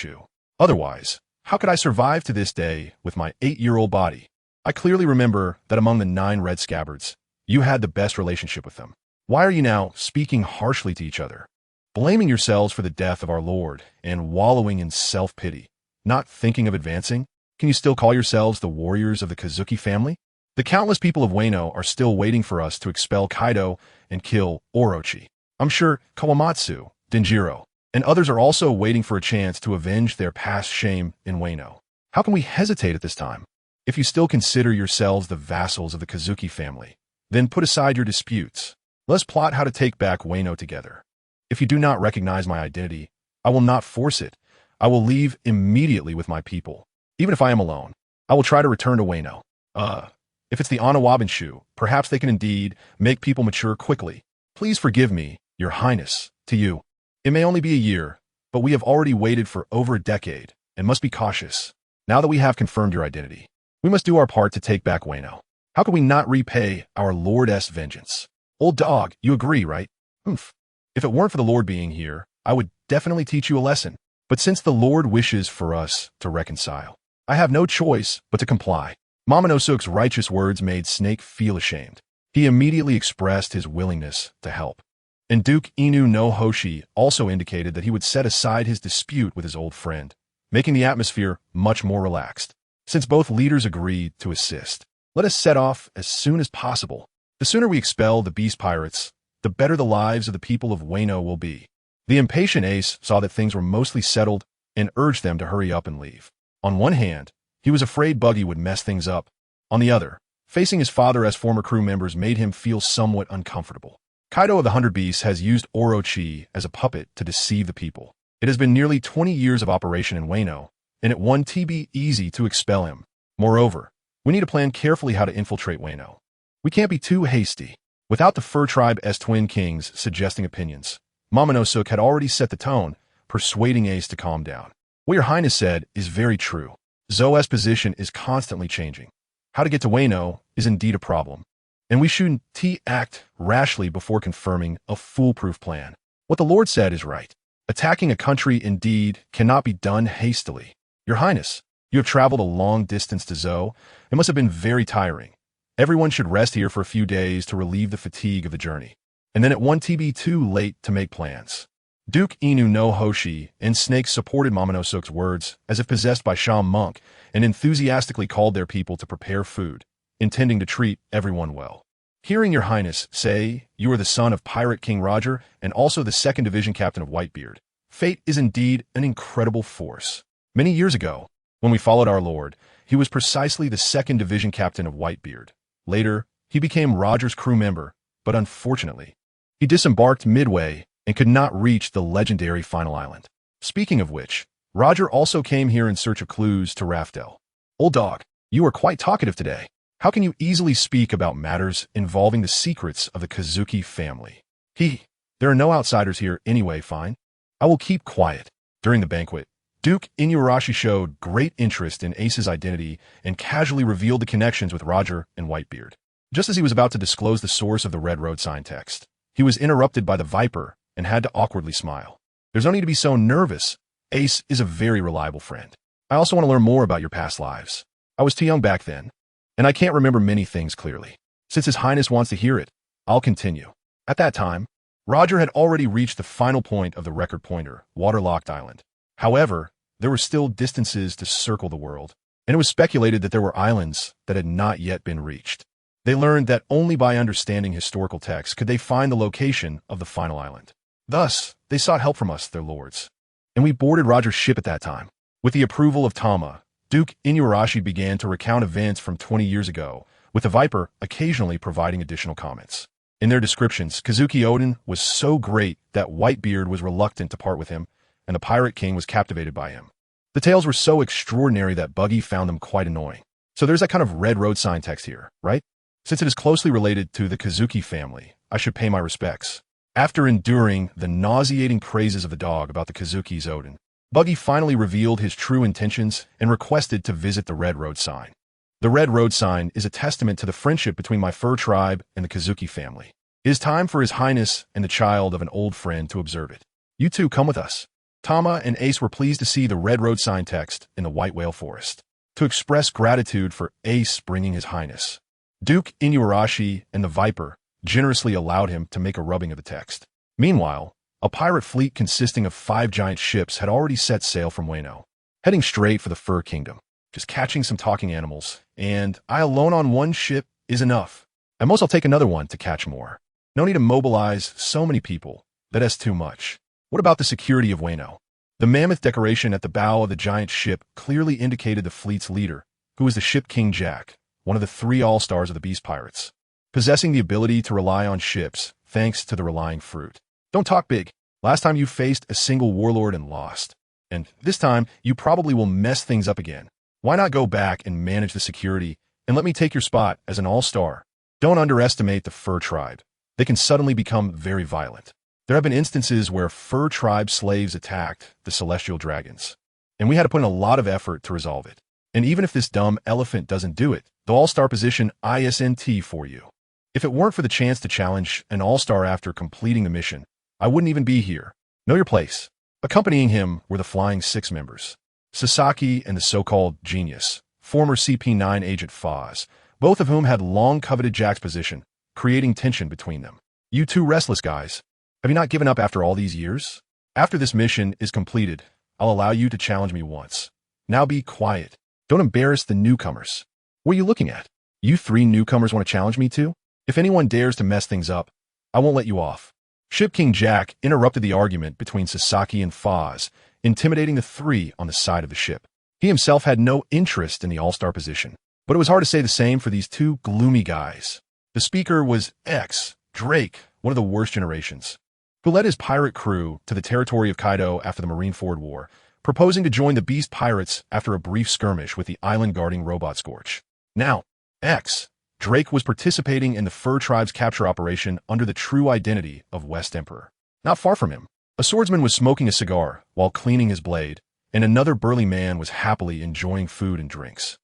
Otherwise, how could I survive to this day with my 8-year-old body? I clearly remember that among the 9 red scabbards, You had the best relationship with them. Why are you now speaking harshly to each other? Blaming yourselves for the death of our Lord and wallowing in self-pity, not thinking of advancing? Can you still call yourselves the warriors of the Kazuki family? The countless people of Wano are still waiting for us to expel Kaido and kill Orochi. I'm sure Kawamatsu, Denjiro, and others are also waiting for a chance to avenge their past shame in Wano. How can we hesitate at this time? If you still consider yourselves the vassals of the Kazuki family, then put aside your disputes. Let's plot how to take back Wano together. If you do not recognize my identity, I will not force it. I will leave immediately with my people. Even if I am alone, I will try to return to Wano. If it's the unawakened, perhaps they can indeed make people mature quickly. Please forgive me, Your Highness, to you. It may only be a year, but we have already waited for over a decade and must be cautious. Now that we have confirmed your identity, we must do our part to take back Wano. How can we not repay our Lord's vengeance? Old dog, you agree, right? Oomph. If it weren't for the Lord being here, I would definitely teach you a lesson. But since the Lord wishes for us to reconcile, I have no choice but to comply. Momonosuke's righteous words made Snake feel ashamed. He immediately expressed his willingness to help. And Duke Inu no Hoshi also indicated that he would set aside his dispute with his old friend, making the atmosphere much more relaxed. Since both leaders agreed to assist, let us set off as soon as possible. The sooner we expel the beast pirates, the better the lives of the people of Wano will be. The impatient Ace saw that things were mostly settled and urged them to hurry up and leave. On one hand, he was afraid Buggy would mess things up. On the other, facing his father as former crew members made him feel somewhat uncomfortable. Kaido of the 100 Beasts has used Orochi as a puppet to deceive the people. It has been nearly 20 years of operation in Wano, and it won't be easy to expel him. Moreover, we need to plan carefully how to infiltrate Wano. We can't be too hasty. Without the Fur Tribe's twin kings suggesting opinions, Momonosuke had already set the tone, persuading Ace to calm down. What your Highness said is very true. Zoa's position is constantly changing. How to get to Wano is indeed a problem, and we shouldn't act rashly before confirming a foolproof plan. What the Lord said is right. Attacking a country indeed cannot be done hastily. Your Highness, you have traveled a long distance to Zo. It must have been very tiring. Everyone should rest here for a few days to relieve the fatigue of the journey, and then it won't be too late to make plans. Duke Inu no Hoshi and Snake supported Momonosuke's words as if possessed by Shaman Monk and enthusiastically called their people to prepare food, intending to treat everyone well. Hearing your Highness say you are the son of Pirate King Roger and also the 2nd Division Captain of Whitebeard, fate is indeed an incredible force. Many years ago, when we followed our Lord, he was precisely the 2nd Division Captain of Whitebeard. Later, he became Roger's crew member, but unfortunately, he disembarked midway and could not reach the legendary Final Island. Speaking of which, Roger also came here in search of clues to Raftel. Old dog, you are quite talkative today. How can you easily speak about matters involving the secrets of the Kazuki family? There are no outsiders here anyway, fine. I will keep quiet. During the banquet, Duke Inuarashi showed great interest in Ace's identity and casually revealed the connections with Roger and Whitebeard. Just as he was about to disclose the source of the red road sign text, he was interrupted by the Viper and had to awkwardly smile. There's no need to be so nervous. Ace is a very reliable friend. I also want to learn more about your past lives. I was too young back then, and I can't remember many things clearly. Since His Highness wants to hear it, I'll continue. At that time, Roger had already reached the final point of the record pointer, Waterlocked Island. However, there were still distances to circle the world, and it was speculated that there were islands that had not yet been reached. They learned that only by understanding historical texts could they find the location of the final island. Thus, they sought help from us, their lords, and we boarded Roger's ship at that time. With the approval of Tama, Duke Inuarashi began to recount events from 20 years ago, with the Viper occasionally providing additional comments. In their descriptions, Kazuki Oden was so great that Whitebeard was reluctant to part with him, and the Pirate King was captivated by him. The tales were so extraordinary that Buggy found them quite annoying. So there's that kind of red road sign text here, right? Since it is closely related to the Kazuki family, I should pay my respects. After enduring the nauseating praises of the dog about the Kazuki's Oden, Buggy finally revealed his true intentions and requested to visit the Red Road Sign. The Red Road Sign is a testament to the friendship between my fur tribe and the Kazuki family. It is time for His Highness and the child of an old friend to observe it. You two come with us. Tama and Ace were pleased to see the Red Road Sign text in the White Whale Forest, to express gratitude for Ace bringing His Highness. Duke Inuarashi and the Viper generously allowed him to make a rubbing of the text. Meanwhile, a pirate fleet consisting of 5 giant ships had already set sail from Wano, heading straight for the Fur Kingdom, just catching some talking animals, and I alone on one ship is enough. At most I'll take another one to catch more. No need to mobilize so many people. That's too much. What about the security of Wano? The mammoth decoration at the bow of the giant ship clearly indicated the fleet's leader, who was the ship King Jack, one of the 3 all-stars of the Beast Pirates, possessing the ability to rely on ships thanks to the relying fruit. Don't talk big. Last time you faced a single warlord and lost. And this time, you probably will mess things up again. Why not go back and manage the security and let me take your spot as an all-star? Don't underestimate the Fur Tribe. They can suddenly become very violent. There have been instances where Fur Tribe slaves attacked the Celestial Dragons, and we had to put in a lot of effort to resolve it. And even if this dumb elephant doesn't do it, the all-star position ISNT for you. If it weren't for the chance to challenge an all-star after completing the mission, I wouldn't even be here. Know your place. Accompanying him were the Flying 6 members, Sasaki and the so-called genius, former CP9 agent Foz, both of whom had long coveted Jack's position, creating tension between them. You two restless guys. Have you not given up after all these years? After this mission is completed, I'll allow you to challenge me once. Now be quiet. Don't embarrass the newcomers. What are you looking at? You 3 newcomers want to challenge me too? If anyone dares to mess things up, I won't let you off. Ship King Jack interrupted the argument between Sasaki and Foz, intimidating the 3 on the side of the ship. He himself had no interest in the all-star position, but it was hard to say the same for these 2 gloomy guys. The speaker was X, Drake, one of the worst generations, who led his pirate crew to the territory of Kaido after the Marineford War, proposing to join the Beast Pirates after a brief skirmish with the island-guarding Robot Scorch. Now, X, Drake was participating in the Fur Tribe's capture operation under the true identity of West Emperor. Not far from him, a swordsman was smoking a cigar while cleaning his blade, and another burly man was happily enjoying food and drinks.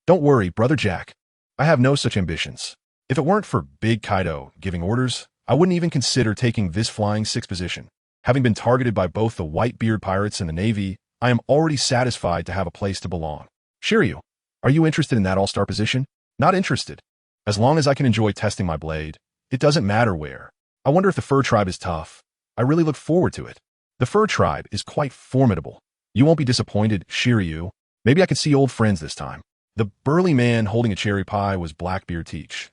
Don't worry, Brother Jack. I have no such ambitions. If it weren't for Big Kaido giving orders, I wouldn't even consider taking this Flying 6 position. Having been targeted by both the Whitebeard pirates and the Navy, I am already satisfied to have a place to belong. Shiryu, are you interested in that all-star position? Not interested. As long as I can enjoy testing my blade, it doesn't matter where. I wonder if the Fur Tribe is tough. I really look forward to it. The Fur Tribe is quite formidable. You won't be disappointed, Shiryu. Maybe I can see old friends this time. The burly man holding a cherry pie was Blackbeard Teach.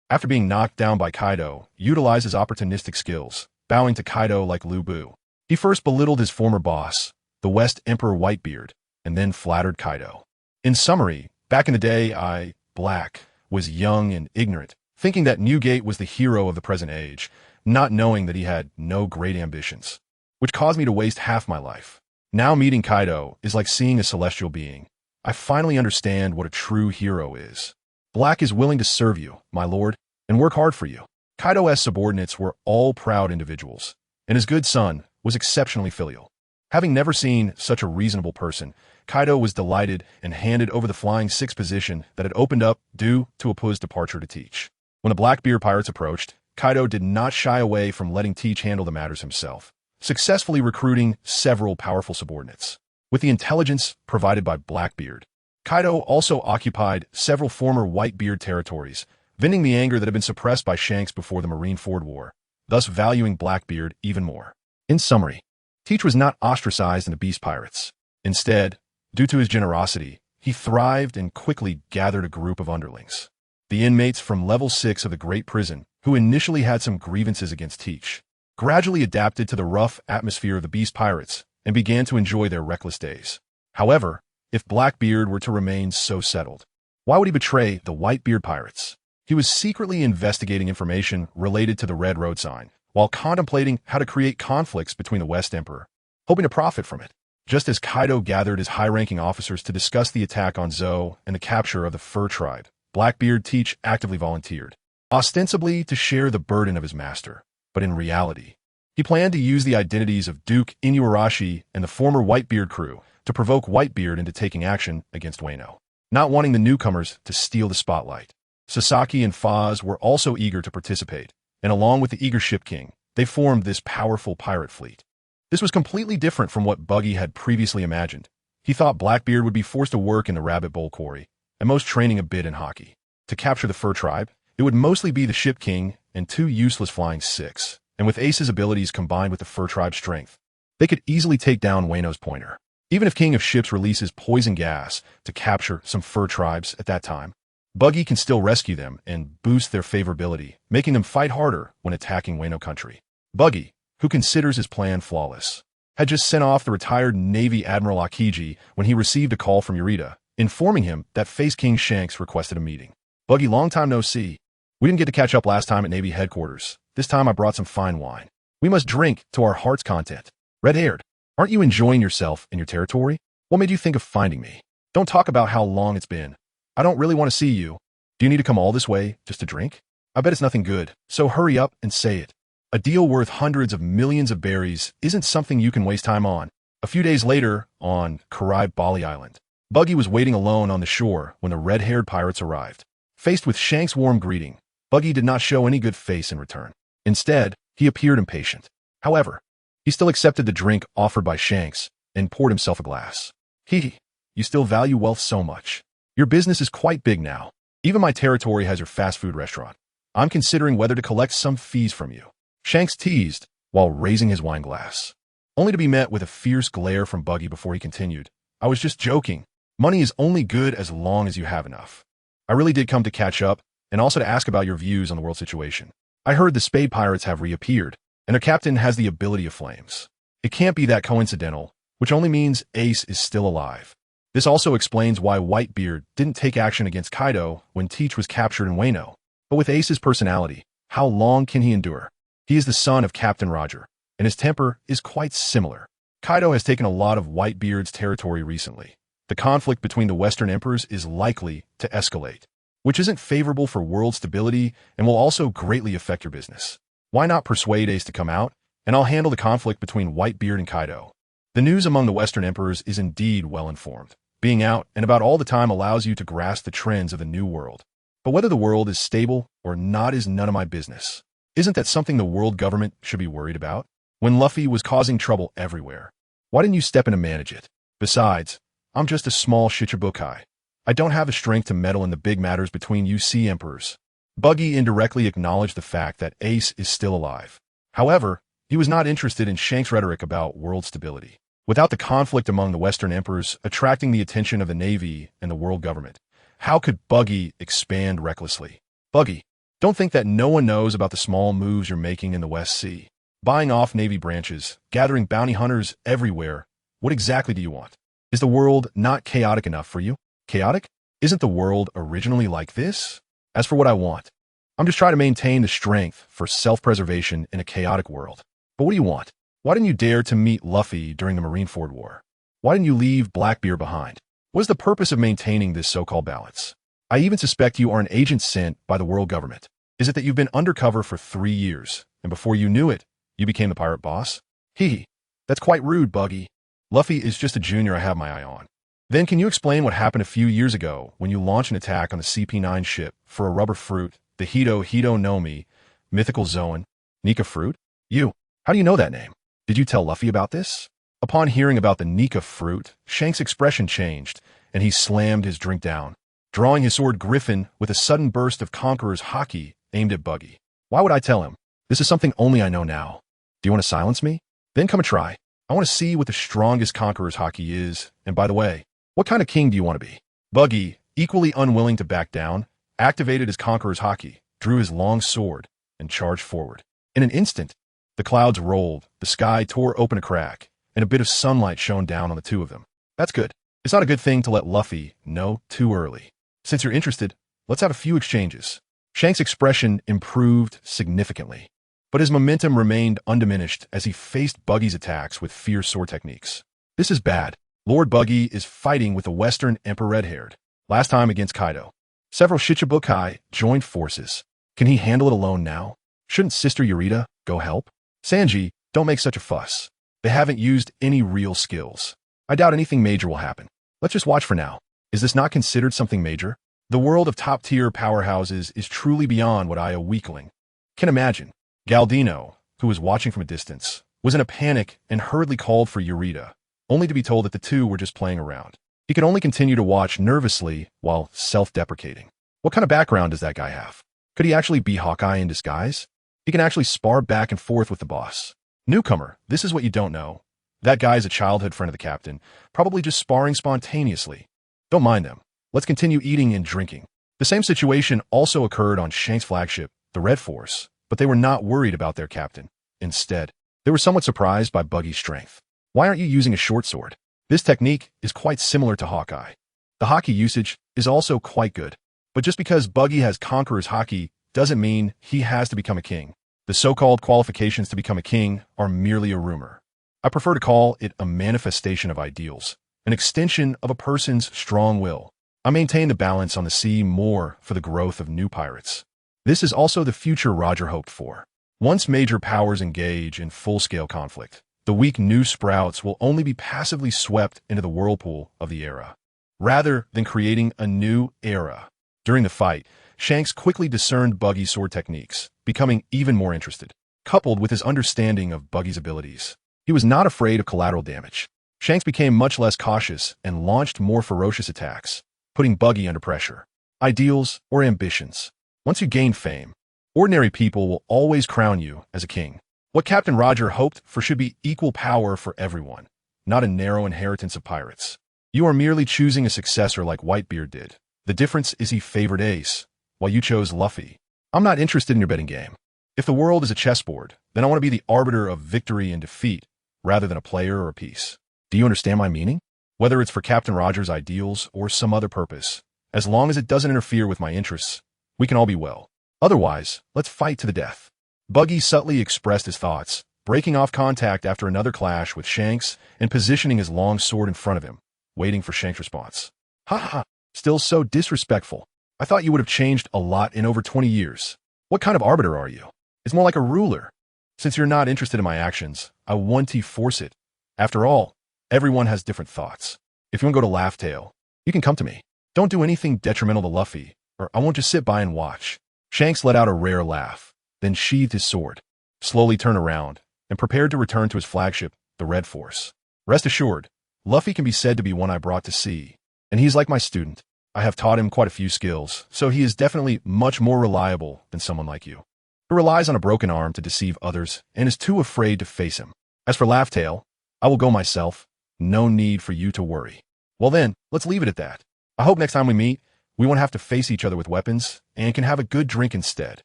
After being knocked down by Kaido, utilized his opportunistic skills, bowing to Kaido like Lu Bu. He first belittled his former boss, the West Emperor Whitebeard, and then flattered Kaido. In summary, back in the day, Black, was young and ignorant, thinking that Newgate was the hero of the present age, not knowing that he had no great ambitions, which caused me to waste half my life. Now meeting Kaido is like seeing a celestial being. I finally understand what a true hero is. Black is willing to serve you, my lord, and work hard for you. Kaido's subordinates were all proud individuals, and his good son was exceptionally filial. Having never seen such a reasonable person, Kaido was delighted and handed over the Flying 6 position that had opened up due to Appu's departure to Teach. When the Blackbeard pirates approached, Kaido did not shy away from letting Teach handle the matters himself, successfully recruiting several powerful subordinates. With the intelligence provided by Blackbeard, Kaido also occupied several former Whitebeard territories, venting the anger that had been suppressed by Shanks before the Marineford War, thus valuing Blackbeard even more. In summary, Teach was not ostracized in the Beast Pirates. Instead, due to his generosity, he thrived and quickly gathered a group of underlings. The inmates from level 6 of the Great Prison, who initially had some grievances against Teach, gradually adapted to the rough atmosphere of the Beast Pirates and began to enjoy their reckless days. However, if Blackbeard were to remain so settled, why would he betray the Whitebeard pirates? He was secretly investigating information related to the Red Road sign, while contemplating how to create conflicts between the West Emperor, hoping to profit from it. Just as Kaido gathered his high-ranking officers to discuss the attack on Zou and the capture of the Fur Tribe, Blackbeard Teach actively volunteered, ostensibly to share the burden of his master, but in reality, he planned to use the identities of Duke Inuarashi and the former Whitebeard crew to provoke Whitebeard into taking action against Wano, not wanting the newcomers to steal the spotlight. Sasaki and Foz were also eager to participate, and along with the eager Ship King, they formed this powerful pirate fleet. This was completely different from what Buggy had previously imagined. He thought Blackbeard would be forced to work in the rabbit bowl quarry, at most training a bit in hockey. To capture the Fur Tribe, it would mostly be the Ship King and 2 useless Flying 6, and with Ace's abilities combined with the Fur Tribe's strength, they could easily take down Wano's pointer. Even if King of Ships releases poison gas to capture some Fur Tribes at that time, Buggy can still rescue them and boost their favorability, making them fight harder when attacking Wano country. Buggy, who considers his plan flawless, had just sent off the retired Navy Admiral Akiji when he received a call from Yurita, informing him that Face King Shanks requested a meeting. Buggy, long time no see. We didn't get to catch up last time at Navy headquarters. This time I brought some fine wine. We must drink to our heart's content. Red-haired, aren't you enjoying yourself in your territory? What made you think of finding me? Don't talk about how long it's been. I don't really want to see you. Do you need to come all this way just to drink? I bet it's nothing good, so hurry up and say it. A deal worth hundreds of millions of berries isn't something you can waste time on. A few days later, on Karaib Bali Island, Buggy was waiting alone on the shore when the red-haired pirates arrived. Faced with Shank's warm greeting, Buggy did not show any good face in return. Instead, he appeared impatient. However, he still accepted the drink offered by Shanks and poured himself a glass. Hee, you still value wealth so much. Your business is quite big now. Even my territory has your fast food restaurant. I'm considering whether to collect some fees from you. Shanks teased while raising his wine glass, only to be met with a fierce glare from Buggy before he continued. I was just joking. Money is only good as long as you have enough. I really did come to catch up and also to ask about your views on the world situation. I heard the Spade Pirates have reappeared, and their captain has the ability of flames. It can't be that coincidental, which only means Ace is still alive. This also explains why Whitebeard didn't take action against Kaido when Teach was captured in Wano. But with Ace's personality, how long can he endure? He is the son of Captain Roger, and his temper is quite similar. Kaido has taken a lot of Whitebeard's territory recently. The conflict between the Western Emperors is likely to escalate, which isn't favorable for world stability and will also greatly affect your business. Why not persuade Ace to come out, and I'll handle the conflict between Whitebeard and Kaido. The news among the Western Emperors is indeed well informed. Being out and about all the time allows you to grasp the trends of the new world. But whether the world is stable or not is none of my business. Isn't that something the world government should be worried about? When Luffy was causing trouble everywhere, why didn't you step in to manage it? Besides, I'm just a small Shichibukai. I don't have the strength to meddle in the big matters between you sea emperors. Buggy indirectly acknowledged the fact that Ace is still alive. However, he was not interested in Shank's rhetoric about world stability. Without the conflict among the Western Emperors attracting the attention of the Navy and the world government, how could Buggy expand recklessly? Buggy, don't think that no one knows about the small moves you're making in the West Sea. Buying off Navy branches, gathering bounty hunters everywhere. What exactly do you want? Is the world not chaotic enough for you? Chaotic? Isn't the world originally like this? As for what I want, I'm just trying to maintain the strength for self-preservation in a chaotic world. But what do you want? Why didn't you dare to meet Luffy during the Marineford War? Why didn't you leave Blackbeard behind? What is the purpose of maintaining this so-called balance? I even suspect you are an agent sent by the world government. Is it that you've been undercover for 3 years, and before you knew it, you became the pirate boss? Hee, that's quite rude, Buggy. Luffy is just a junior I have my eye on. Then can you explain what happened a few years ago when you launched an attack on the CP9 ship for a rubber fruit, the Hito no Mi, mythical Zoan, Nika fruit? How do you know that name? Did you tell Luffy about this? Upon hearing about the Nika fruit, Shank's expression changed, and he slammed his drink down, drawing his sword Griffin with a sudden burst of Conqueror's haki aimed at Buggy. Why would I tell him? This is something only I know now. Do you want to silence me? Then come and try. I want to see what the strongest Conqueror's haki is, and by the way, what kind of king do you want to be? Buggy, equally unwilling to back down, activated his Conqueror's haki, drew his long sword, and charged forward. In an instant, the clouds rolled, the sky tore open a crack, and a bit of sunlight shone down on the two of them. That's good. It's not a good thing to let Luffy know too early. Since you're interested, let's have a few exchanges. Shank's expression improved significantly, but his momentum remained undiminished as he faced Buggy's attacks with fierce sword techniques. This is bad. Lord Buggy is fighting with the Western Emperor red-haired. Last time against Kaido. Several Shichibukai joined forces. Can he handle it alone now? Shouldn't Sister Yurita go help? Sanji, don't make such a fuss. They haven't used any real skills. I doubt anything major will happen. Let's just watch for now. Is this not considered something major? The world of top-tier powerhouses is truly beyond what I, a weakling, can imagine. Galdino, who was watching from a distance, was in a panic and hurriedly called for Yurita, only to be told that the two were just playing around. He could only continue to watch nervously while self-deprecating. What kind of background does that guy have? Could he actually be Hawkeye in disguise? He can actually spar back and forth with the boss. Newcomer, this is what you don't know. That guy is a childhood friend of the captain, probably just sparring spontaneously. Don't mind them. Let's continue eating and drinking. The same situation also occurred on Shanks' flagship, the Red Force, but they were not worried about their captain. Instead, they were somewhat surprised by Buggy's strength. Why aren't you using a short sword? This technique is quite similar to Hawkeye. The hockey usage is also quite good. But just because Buggy has Conqueror's hockey doesn't mean he has to become a king. The so-called qualifications to become a king are merely a rumor. I prefer to call it a manifestation of ideals, an extension of a person's strong will. I maintain the balance on the sea more for the growth of new pirates. This is also the future Roger hoped for. Once major powers engage in full-scale conflict, the weak new sprouts will only be passively swept into the whirlpool of the era, rather than creating a new era. During the fight, Shanks quickly discerned Buggy's sword techniques, becoming even more interested. Coupled with his understanding of Buggy's abilities, he was not afraid of collateral damage. Shanks became much less cautious and launched more ferocious attacks, putting Buggy under pressure. Ideals or ambitions. Once you gain fame, ordinary people will always crown you as a king. What Captain Roger hoped for should be equal power for everyone, not a narrow inheritance of pirates. You are merely choosing a successor like Whitebeard did. The difference is he favored Ace, while you chose Luffy. I'm not interested in your betting game. If the world is a chessboard, then I want to be the arbiter of victory and defeat, rather than a player or a piece. Do you understand my meaning? Whether it's for Captain Roger's ideals or some other purpose, as long as it doesn't interfere with my interests, we can all be well. Otherwise, let's fight to the death. Buggy subtly expressed his thoughts, breaking off contact after another clash with Shanks and positioning his long sword in front of him, waiting for Shanks' response. Ha ha, still so disrespectful. I thought you would have changed a lot in over 20 years. What kind of arbiter are you? It's more like a ruler. Since you're not interested in my actions, I want to force it. After all, everyone has different thoughts. If you want to go to Laugh Tale, you can come to me. Don't do anything detrimental to Luffy, or I won't just sit by and watch. Shanks let out a rare laugh, then sheathed his sword, slowly turned around, and prepared to return to his flagship, the Red Force. Rest assured, Luffy can be said to be one I brought to sea, and he's like my student. I have taught him quite a few skills, so he is definitely much more reliable than someone like you, who relies on a broken arm to deceive others and is too afraid to face him. As for Laugh Tale, I will go myself. No need for you to worry. Well then, let's leave it at that. I hope next time we meet, we won't have to face each other with weapons and can have a good drink instead.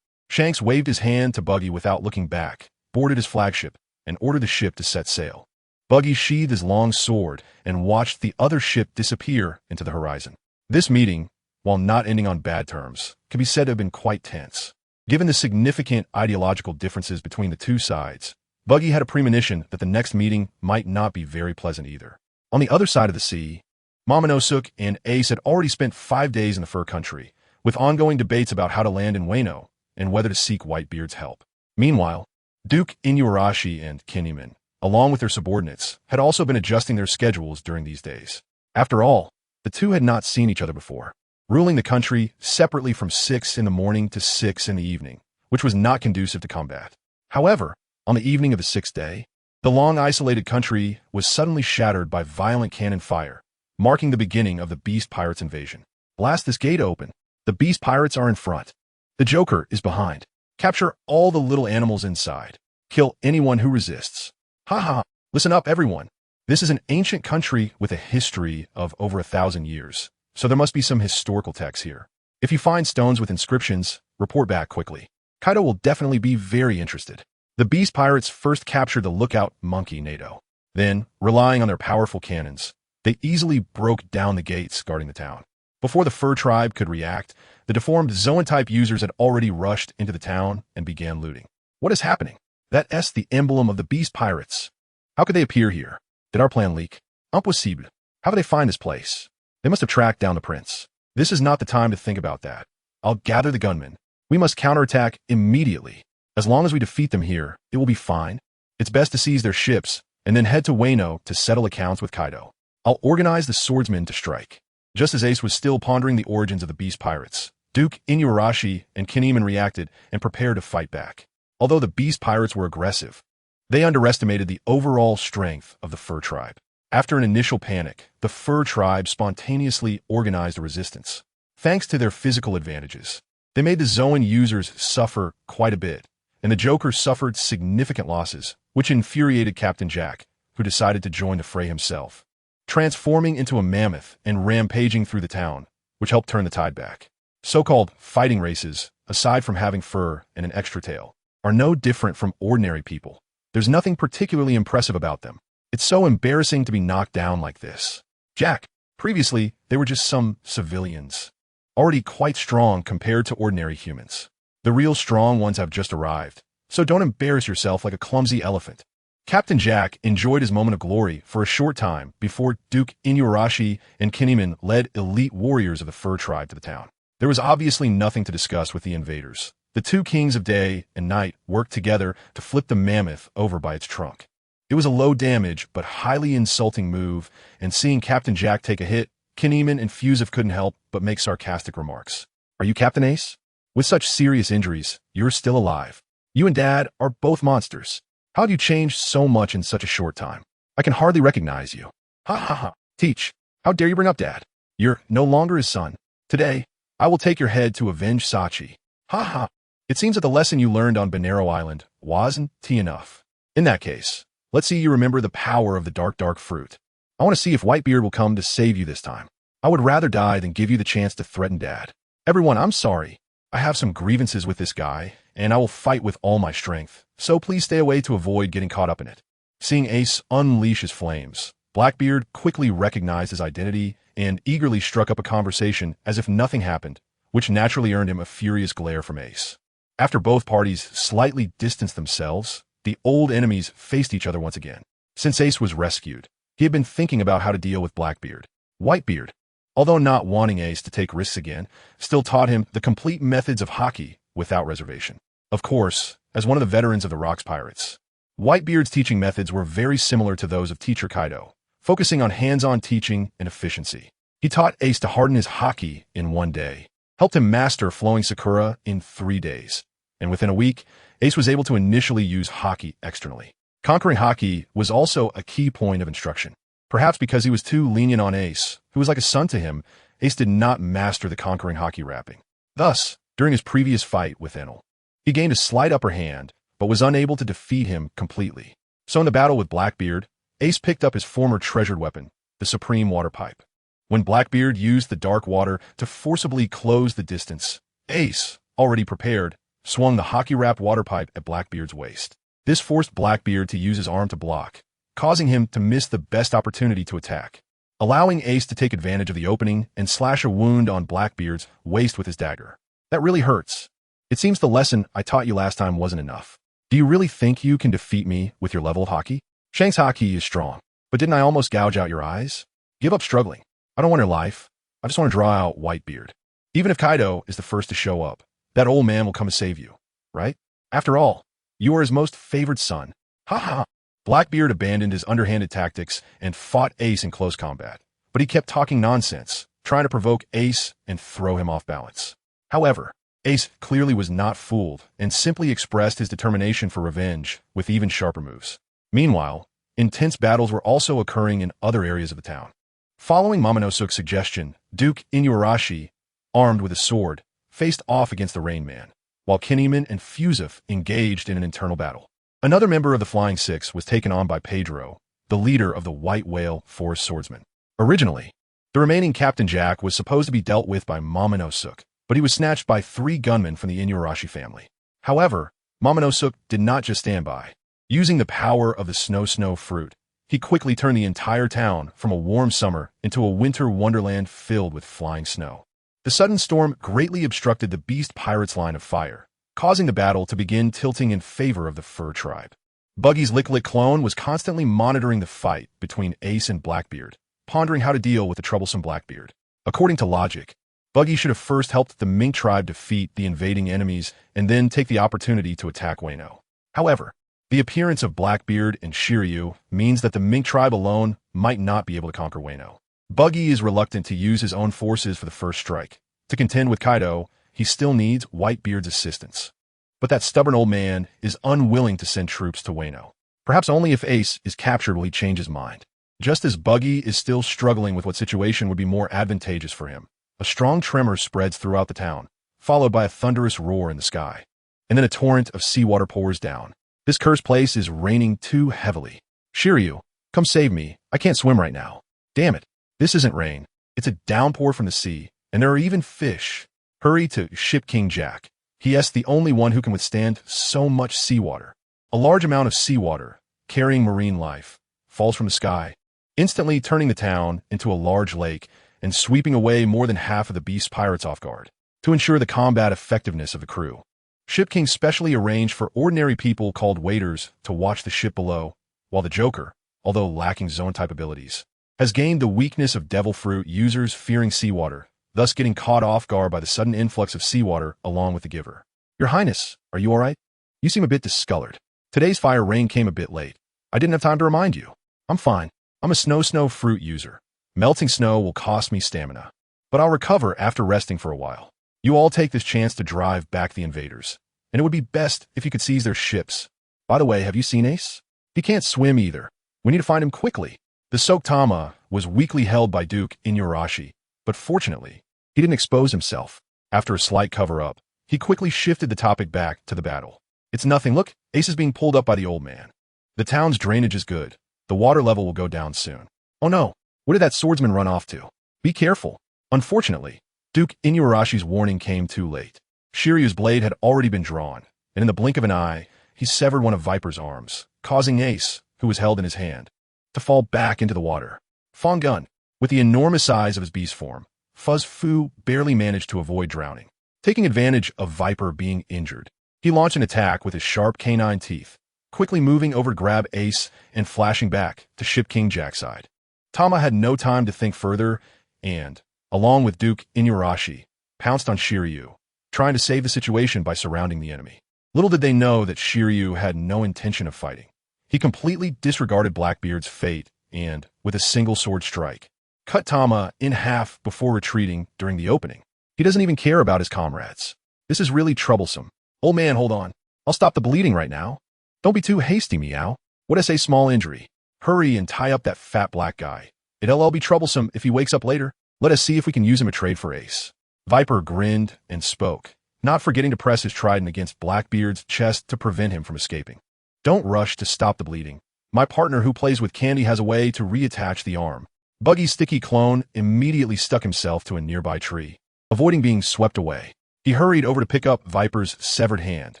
Shanks waved his hand to Buggy without looking back, boarded his flagship, and ordered the ship to set sail. Buggy sheathed his long sword and watched the other ship disappear into the horizon. This meeting, while not ending on bad terms, can be said to have been quite tense. Given the significant ideological differences between the two sides, Buggy had a premonition that the next meeting might not be very pleasant either. On the other side of the sea, Momonosuke and Ace had already spent 5 days in the Fur Country, with ongoing debates about how to land in Wano and whether to seek Whitebeard's help. Meanwhile, Duke Inuarashi and Kinemon, along with their subordinates, had also been adjusting their schedules during these days. After all, the two had not seen each other before, ruling the country separately from 6 in the morning to 6 in the evening, which was not conducive to combat. However, on the evening of the 6th day, the long-isolated country was suddenly shattered by violent cannon fire, marking the beginning of the Beast Pirates' invasion. Blast this gate open. The Beast Pirates are in front. The Joker is behind. Capture all the little animals inside. Kill anyone who resists. Ha ha! Listen up, everyone. This is an ancient country with a history of over 1,000 years, so there must be some historical texts here. If you find stones with inscriptions, report back quickly. Kaido will definitely be very interested. The Beast Pirates first captured the lookout monkey Nato. Then, relying on their powerful cannons, they easily broke down the gates guarding the town. Before the Fur Tribe could react, the deformed Zoan-type users had already rushed into the town and began looting. What is happening? That's the emblem of the Beast Pirates. How could they appear here? Did our plan leak? Impossible. How did they find this place? They must have tracked down the prince. This is not the time to think about that. I'll gather the gunmen. We must counterattack immediately. As long as we defeat them here, it will be fine. It's best to seize their ships and then head to Wano to settle accounts with Kaido. I'll organize the swordsmen to strike. Just as Ace was still pondering the origins of the Beast Pirates, Duke Inuarashi and Kinemon reacted and prepared to fight back. Although the Beast Pirates were aggressive, they underestimated the overall strength of the Fur Tribe. After an initial panic, the Fur Tribe spontaneously organized a resistance. thanks to their physical advantages. They made the Zoan users suffer quite a bit, and the Joker suffered significant losses, which infuriated Captain Jack, who decided to join the fray himself, transforming into a mammoth and rampaging through the town, which helped turn the tide back. So-called fighting races, aside from having fur and an extra tail, are no different from ordinary people. There's nothing particularly impressive about them. It's so embarrassing to be knocked down like this. Jack, previously, they were just some civilians, already quite strong compared to ordinary humans. The real strong ones have just arrived, so don't embarrass yourself like a clumsy elephant. Captain Jack enjoyed his moment of glory for a short time before Duke Inuarashi and Kinemon led elite warriors of the Fur Tribe to the town. There was obviously nothing to discuss with the invaders. The two kings of day and night worked together to flip the mammoth over by its trunk. It was a low-damage but highly insulting move, and seeing Captain Jack take a hit, Kinemon and Fusif couldn't help but make sarcastic remarks. "Are you Captain Ace? With such serious injuries, you're still alive. You and Dad are both monsters. How'd you change so much in such a short time? I can hardly recognize you." "Ha ha ha. Teach, how dare you bring up Dad? You're no longer his son. Today, I will take your head to avenge Sachi." "Ha ha. It seems that the lesson you learned on Bonero Island wasn't enough. In that case, let's see you remember the power of the dark fruit. I want to see if Whitebeard will come to save you this time. I would rather die than give you the chance to threaten Dad. Everyone, I'm sorry. I have some grievances with this guy, and I will fight with all my strength, so please stay away to avoid getting caught up in it." Seeing Ace unleash his flames, Blackbeard quickly recognized his identity and eagerly struck up a conversation as if nothing happened, which naturally earned him a furious glare from Ace. After both parties slightly distanced themselves, the old enemies faced each other once again. Since Ace was rescued, he had been thinking about how to deal with Blackbeard. Whitebeard, although not wanting Ace to take risks again, still taught him the complete methods of hockey without reservation. Of course, as one of the veterans of the Rocks Pirates, Whitebeard's teaching methods were very similar to those of Teacher Kaido, focusing on hands-on teaching and efficiency. He taught Ace to harden his hockey in 1 day, helped him master Flowing Sakura in 3 days, and within a week, Ace was able to initially use hockey externally. Conquering hockey was also a key point of instruction. Perhaps because he was too lenient on Ace, who was like a son to him, Ace did not master the conquering hockey wrapping. Thus, during his previous fight with Enel, he gained a slight upper hand, but was unable to defeat him completely. So in the battle with Blackbeard, Ace picked up his former treasured weapon, the Supreme Water Pipe. When Blackbeard used the dark water to forcibly close the distance, Ace, already prepared, swung the hockey-wrapped water pipe at Blackbeard's waist. This forced Blackbeard to use his arm to block, causing him to miss the best opportunity to attack, allowing Ace to take advantage of the opening and slash a wound on Blackbeard's waist with his dagger. "That really hurts. It seems the lesson I taught you last time wasn't enough. Do you really think you can defeat me with your level of hockey? Shanks' hockey is strong, but didn't I almost gouge out your eyes? Give up struggling. I don't want your life. I just want to draw out Whitebeard. Even if Kaido is the first to show up, that old man will come to save you, right? After all, you are his most favored son." Ha ha. Blackbeard abandoned his underhanded tactics and fought Ace in close combat, but he kept talking nonsense, trying to provoke Ace and throw him off balance. However, Ace clearly was not fooled and simply expressed his determination for revenge with even sharper moves. Meanwhile, intense battles were also occurring in other areas of the town. Following Momonosuke's suggestion, Duke Inuarashi, armed with a sword, faced off against the Rain Man, while Kinemon and Fusif engaged in an internal battle. Another member of the Flying Six was taken on by Pedro, the leader of the White Whale Forest Swordsmen. Originally, the remaining Captain Jack was supposed to be dealt with by Momonosuke, but he was snatched by 3 gunmen from the Inuarashi family. However, Momonosuke did not just stand by. Using the power of the snow fruit, he quickly turned the entire town from a warm summer into a winter wonderland filled with flying snow. The sudden storm greatly obstructed the Beast Pirates' line of fire, causing the battle to begin tilting in favor of the Fur Tribe. Buggy's Lick clone was constantly monitoring the fight between Ace and Blackbeard, pondering how to deal with the troublesome Blackbeard. According to logic, Buggy should have first helped the Mink Tribe defeat the invading enemies and then take the opportunity to attack Wano. However, the appearance of Blackbeard and Shiryu means that the Mink Tribe alone might not be able to conquer Wano. Buggy is reluctant to use his own forces for the first strike. To contend with Kaido, he still needs Whitebeard's assistance. But that stubborn old man is unwilling to send troops to Wano. Perhaps only if Ace is captured will he change his mind. Just as Buggy is still struggling with what situation would be more advantageous for him, A strong tremor spreads throughout the town, followed by a thunderous roar in the sky. And then a torrent of seawater pours down. This cursed place is raining too heavily. Shiryu, come save me. I can't swim right now. Damn it. This isn't rain. It's a downpour from the sea, and there are even fish. Hurry to Ship King Jack. He is the only one who can withstand so much seawater. A large amount of seawater, carrying marine life, falls from the sky, instantly turning the town into a large lake and sweeping away more than half of the beast pirates off guard. To ensure the combat effectiveness of the crew, Ship King specially arranged for ordinary people called waiters to watch the ship below, while the Joker, although lacking zone-type abilities, has gained the weakness of devil fruit users fearing seawater, thus getting caught off guard by the sudden influx of seawater along with the giver. Your Highness, are you alright? You seem a bit discolored. Today's fire rain came a bit late. I didn't have time to remind you. I'm fine. I'm a snow fruit user. Melting snow will cost me stamina, but I'll recover after resting for a while. You all take this chance to drive back the invaders, and it would be best if you could seize their ships. By the way, have you seen Ace? He can't swim either. We need to find him quickly. The Soktama was weakly held by Duke Inuyarashi, but fortunately, he didn't expose himself. After a slight cover-up, he quickly shifted the topic back to the battle. It's nothing. Look, Ace is being pulled up by the old man. The town's drainage is good. The water level will go down soon. Oh no, where did that swordsman run off to? Be careful. Unfortunately, Duke Inuyarashi's warning came too late. Shiryu's blade had already been drawn, and in the blink of an eye, he severed one of Viper's arms, causing Ace, who was held in his hand, to fall back into the water. Fongun, with the enormous size of his beast form, Fuzz Fu barely managed to avoid drowning. Taking advantage of Viper being injured, he launched an attack with his sharp canine teeth, quickly moving over to grab Ace and flashing back to Ship King Jack's side. Tama had no time to think further and, along with Duke Inuyarashi, pounced on Shiryu, trying to save the situation by surrounding the enemy. Little did they know that Shiryu had no intention of fighting. He completely disregarded Blackbeard's fate and, with a single sword strike, cut Tama in half before retreating during the opening. He doesn't even care about his comrades. This is really troublesome. Old man, hold on. I'll stop the bleeding right now. Don't be too hasty, Meow. What I say, small injury. Hurry and tie up that fat black guy. It'll be troublesome if he wakes up later. Let us see if we can use him a trade for Ace. Viper grinned and spoke, not forgetting to press his trident against Blackbeard's chest to prevent him from escaping. Don't rush to stop the bleeding. My partner who plays with candy has a way to reattach the arm. Buggy's sticky clone immediately stuck himself to a nearby tree, avoiding being swept away. He hurried over to pick up Viper's severed hand,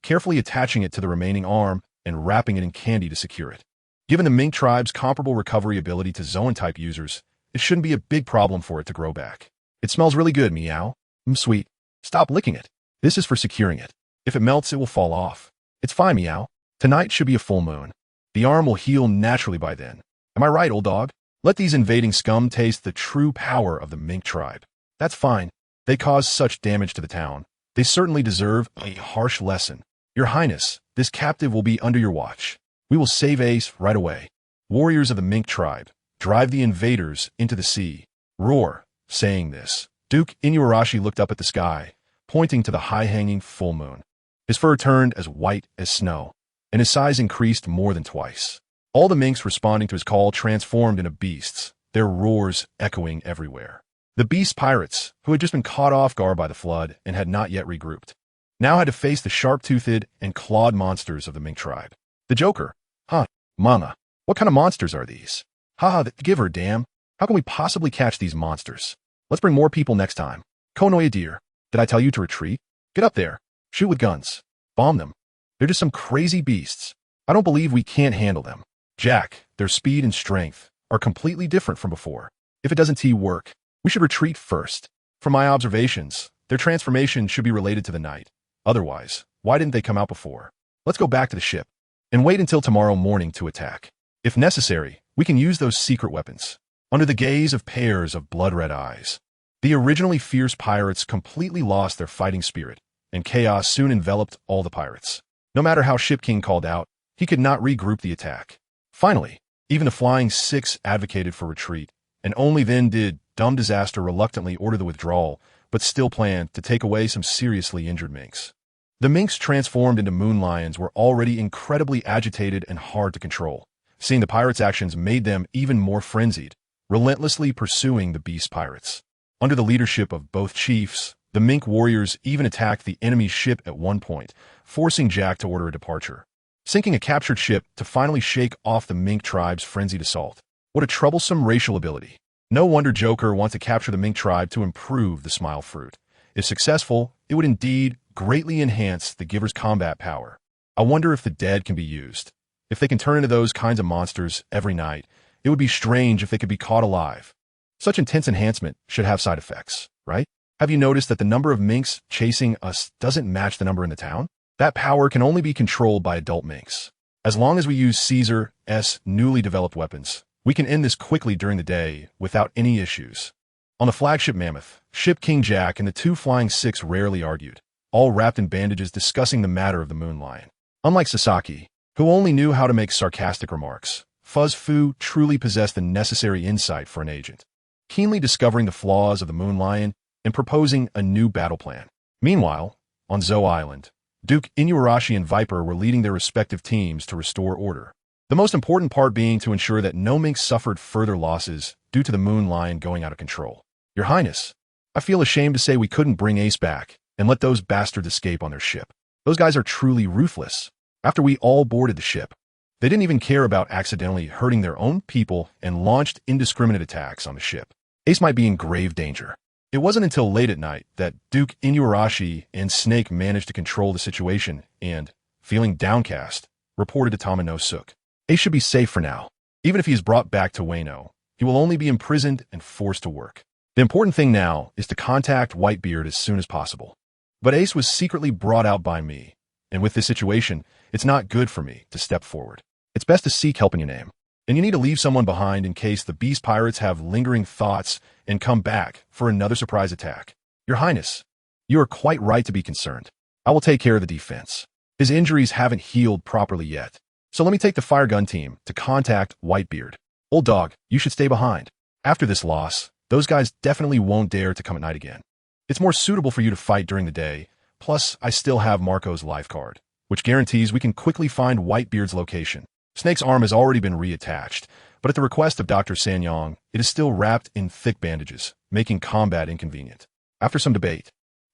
carefully attaching it to the remaining arm and wrapping it in candy to secure it. Given the Mink tribe's comparable recovery ability to zone-type users, it shouldn't be a big problem for it to grow back. It smells really good, Meow. Sweet. Stop licking it. This is for securing it. If it melts, it will fall off. It's fine, Meow. Tonight should be a full moon. The arm will heal naturally by then. Am I right, old dog? Let these invading scum taste the true power of the Mink tribe. That's fine. They caused such damage to the town. They certainly deserve a harsh lesson. Your Highness, this captive will be under your watch. We will save Ace right away. Warriors of the Mink tribe, drive the invaders into the sea. Roar. Saying this, Duke Inuyarashi looked up at the sky, pointing to the high-hanging full moon. His fur turned as white as snow, and his size increased more than twice. All the minks responding to his call transformed into beasts, their roars echoing everywhere. The beast pirates, who had just been caught off guard by the flood and had not yet regrouped, now had to face the sharp-toothed and clawed monsters of the Mink tribe. The Joker. Huh, mama, what kind of monsters are these? Haha, give her damn. How can we possibly catch these monsters? Let's bring more people next time. Konoya dear, did I tell you to retreat? Get up there. Shoot with guns. Bomb them. They're just some crazy beasts. I don't believe we can't handle them. Jack, their speed and strength are completely different from before. If it doesn't work, we should retreat first. From my observations, their transformation should be related to the night. Otherwise, why didn't they come out before? Let's go back to the ship and wait until tomorrow morning to attack. If necessary, we can use those secret weapons. Under the gaze of pairs of blood-red eyes, the originally fierce pirates completely lost their fighting spirit, and chaos soon enveloped all the pirates. No matter how Ship King called out, he could not regroup the attack. Finally, even the Flying Six advocated for retreat, and only then did Dumb Disaster reluctantly order the withdrawal, but still planned to take away some seriously injured minks. The minks transformed into moon lions were already incredibly agitated and hard to control. Seeing the pirates' actions made them even more frenzied, relentlessly pursuing the beast pirates. Under the leadership of both chiefs, the mink warriors even attacked the enemy's ship at one point, forcing Jack to order a departure, sinking a captured ship to finally shake off the mink tribe's frenzied assault. What a troublesome racial ability. No wonder Joker wants to capture the mink tribe to improve the smile fruit. If successful, it would indeed greatly enhance the giver's combat power. I wonder if the dead can be used. If they can turn into those kinds of monsters every night, it would be strange if they could be caught alive. Such intense enhancement should have side effects, right? Have you noticed that the number of minks chasing us doesn't match the number in the town? That power can only be controlled by adult minks. As long as we use Caesar's newly developed weapons, we can end this quickly during the day without any issues. On the flagship Mammoth, Ship King Jack and the two Flying Six rarely argued, all wrapped in bandages discussing the matter of the Moon Lion. Unlike Sasaki, who only knew how to make sarcastic remarks, Fuzz Fu truly possessed the necessary insight for an agent, keenly discovering the flaws of the Moon Lion and proposing a new battle plan. Meanwhile, on Zou Island, Duke Inuarashi and Viper were leading their respective teams to restore order. The most important part being to ensure that no minks suffered further losses due to the Moon Lion going out of control. Your Highness, I feel ashamed to say we couldn't bring Ace back and let those bastards escape on their ship. Those guys are truly ruthless. After we all boarded the ship, they didn't even care about accidentally hurting their own people and launched indiscriminate attacks on the ship. Ace might be in grave danger. It wasn't until late at night that Duke Inuarashi and Snake managed to control the situation and, feeling downcast, reported to Tamanosuke. Ace should be safe for now. Even if he is brought back to Wano, he will only be imprisoned and forced to work. The important thing now is to contact Whitebeard as soon as possible. But Ace was secretly brought out by me, and with this situation, it's not good for me to step forward. It's best to seek help in your name, and you need to leave someone behind in case the Beast Pirates have lingering thoughts and come back for another surprise attack. Your Highness, you are quite right to be concerned. I will take care of the defense. His injuries haven't healed properly yet, so let me take the fire gun team to contact Whitebeard. Old dog, you should stay behind. After this loss, those guys definitely won't dare to come at night again. It's more suitable for you to fight during the day, plus I still have Marco's life card, which guarantees we can quickly find Whitebeard's location. Snake's arm has already been reattached, but at the request of Dr. Sanyong, it is still wrapped in thick bandages, making combat inconvenient. After some debate,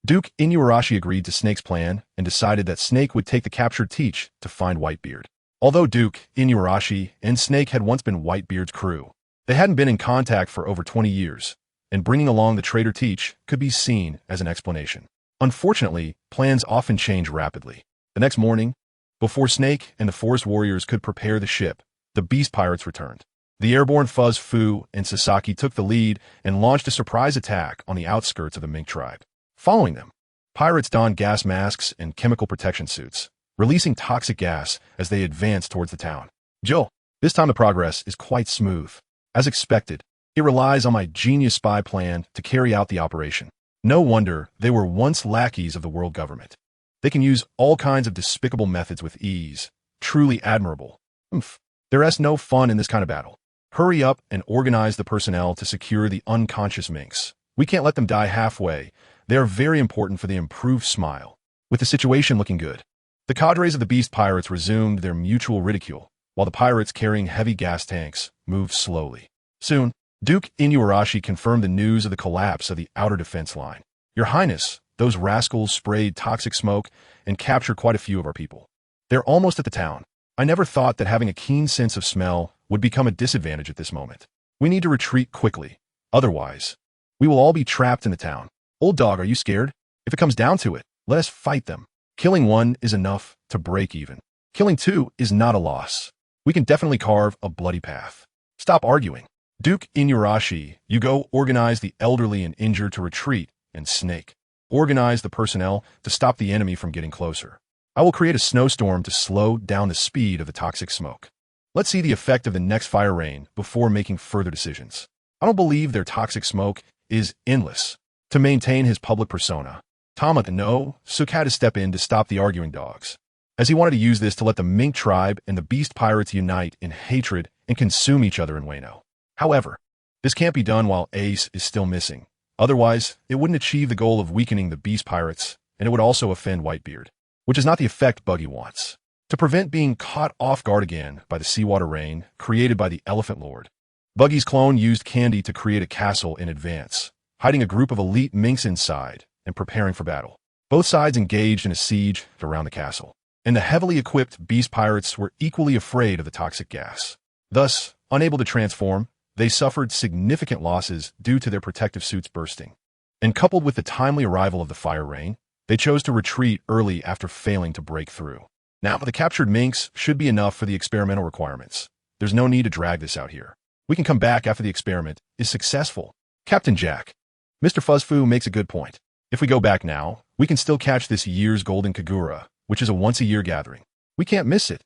Duke Inuarashi agreed to Snake's plan and decided that Snake would take the captured Teach to find Whitebeard. Although Duke Inuarashi and Snake had once been Whitebeard's crew, they hadn't been in contact for over 20 years, and bringing along the traitor Teach could be seen as an explanation. Unfortunately, plans often change rapidly. The next morning, before Snake and the Forest Warriors could prepare the ship, the Beast Pirates returned. The airborne Fuzz Fu and Sasaki took the lead and launched a surprise attack on the outskirts of the mink tribe. Following them, pirates donned gas masks and chemical protection suits, releasing toxic gas as they advanced towards the town. Joe, this time the progress is quite smooth. As expected, it relies on my genius spy plan to carry out the operation. No wonder they were once lackeys of the world government. They can use all kinds of despicable methods with ease. Truly admirable. There's no fun in this kind of battle. Hurry up and organize the personnel to secure the unconscious minks. We can't let them die halfway. They are very important for the improved smile. With the situation looking good, the cadres of the Beast Pirates resumed their mutual ridicule, while the pirates carrying heavy gas tanks moved slowly. Soon, Duke Inuarashi confirmed the news of the collapse of the outer defense line. Your Highness, those rascals sprayed toxic smoke and captured quite a few of our people. They're almost at the town. I never thought that having a keen sense of smell would become a disadvantage at this moment. We need to retreat quickly. Otherwise, we will all be trapped in the town. Old dog, are you scared? If it comes down to it, let us fight them. Killing one is enough to break even. Killing two is not a loss. We can definitely carve a bloody path. Stop arguing. Duke Inuarashi, you go organize the elderly and injured to retreat, and Snake, organize the personnel to stop the enemy from getting closer. I will create a snowstorm to slow down the speed of the toxic smoke. Let's see the effect of the next fire rain before making further decisions. I don't believe their toxic smoke is endless. To maintain his public persona, Tamanosuke had to step in to stop the arguing dogs, as he wanted to use this to let the mink tribe and the Beast Pirates unite in hatred and consume each other in Wano. However, this can't be done while Ace is still missing. Otherwise, it wouldn't achieve the goal of weakening the Beast Pirates, and it would also offend Whitebeard, which is not the effect Buggy wants. To prevent being caught off guard again by the seawater rain created by the Elephant Lord, Buggy's clone used candy to create a castle in advance, hiding a group of elite minks inside and preparing for battle. Both sides engaged in a siege around the castle, and the heavily equipped beast pirates were equally afraid of the toxic gas. Thus, unable to transform, they suffered significant losses due to their protective suits bursting. And coupled with the timely arrival of the fire rain, they chose to retreat early after failing to break through. Now, the captured minks should be enough for the experimental requirements. There's no need to drag this out here. We can come back after the experiment is successful. Captain Jack. Mr. Fuzzfoo makes a good point. If we go back now, we can still catch this year's Golden Kagura, which is a once-a-year gathering. We can't miss it.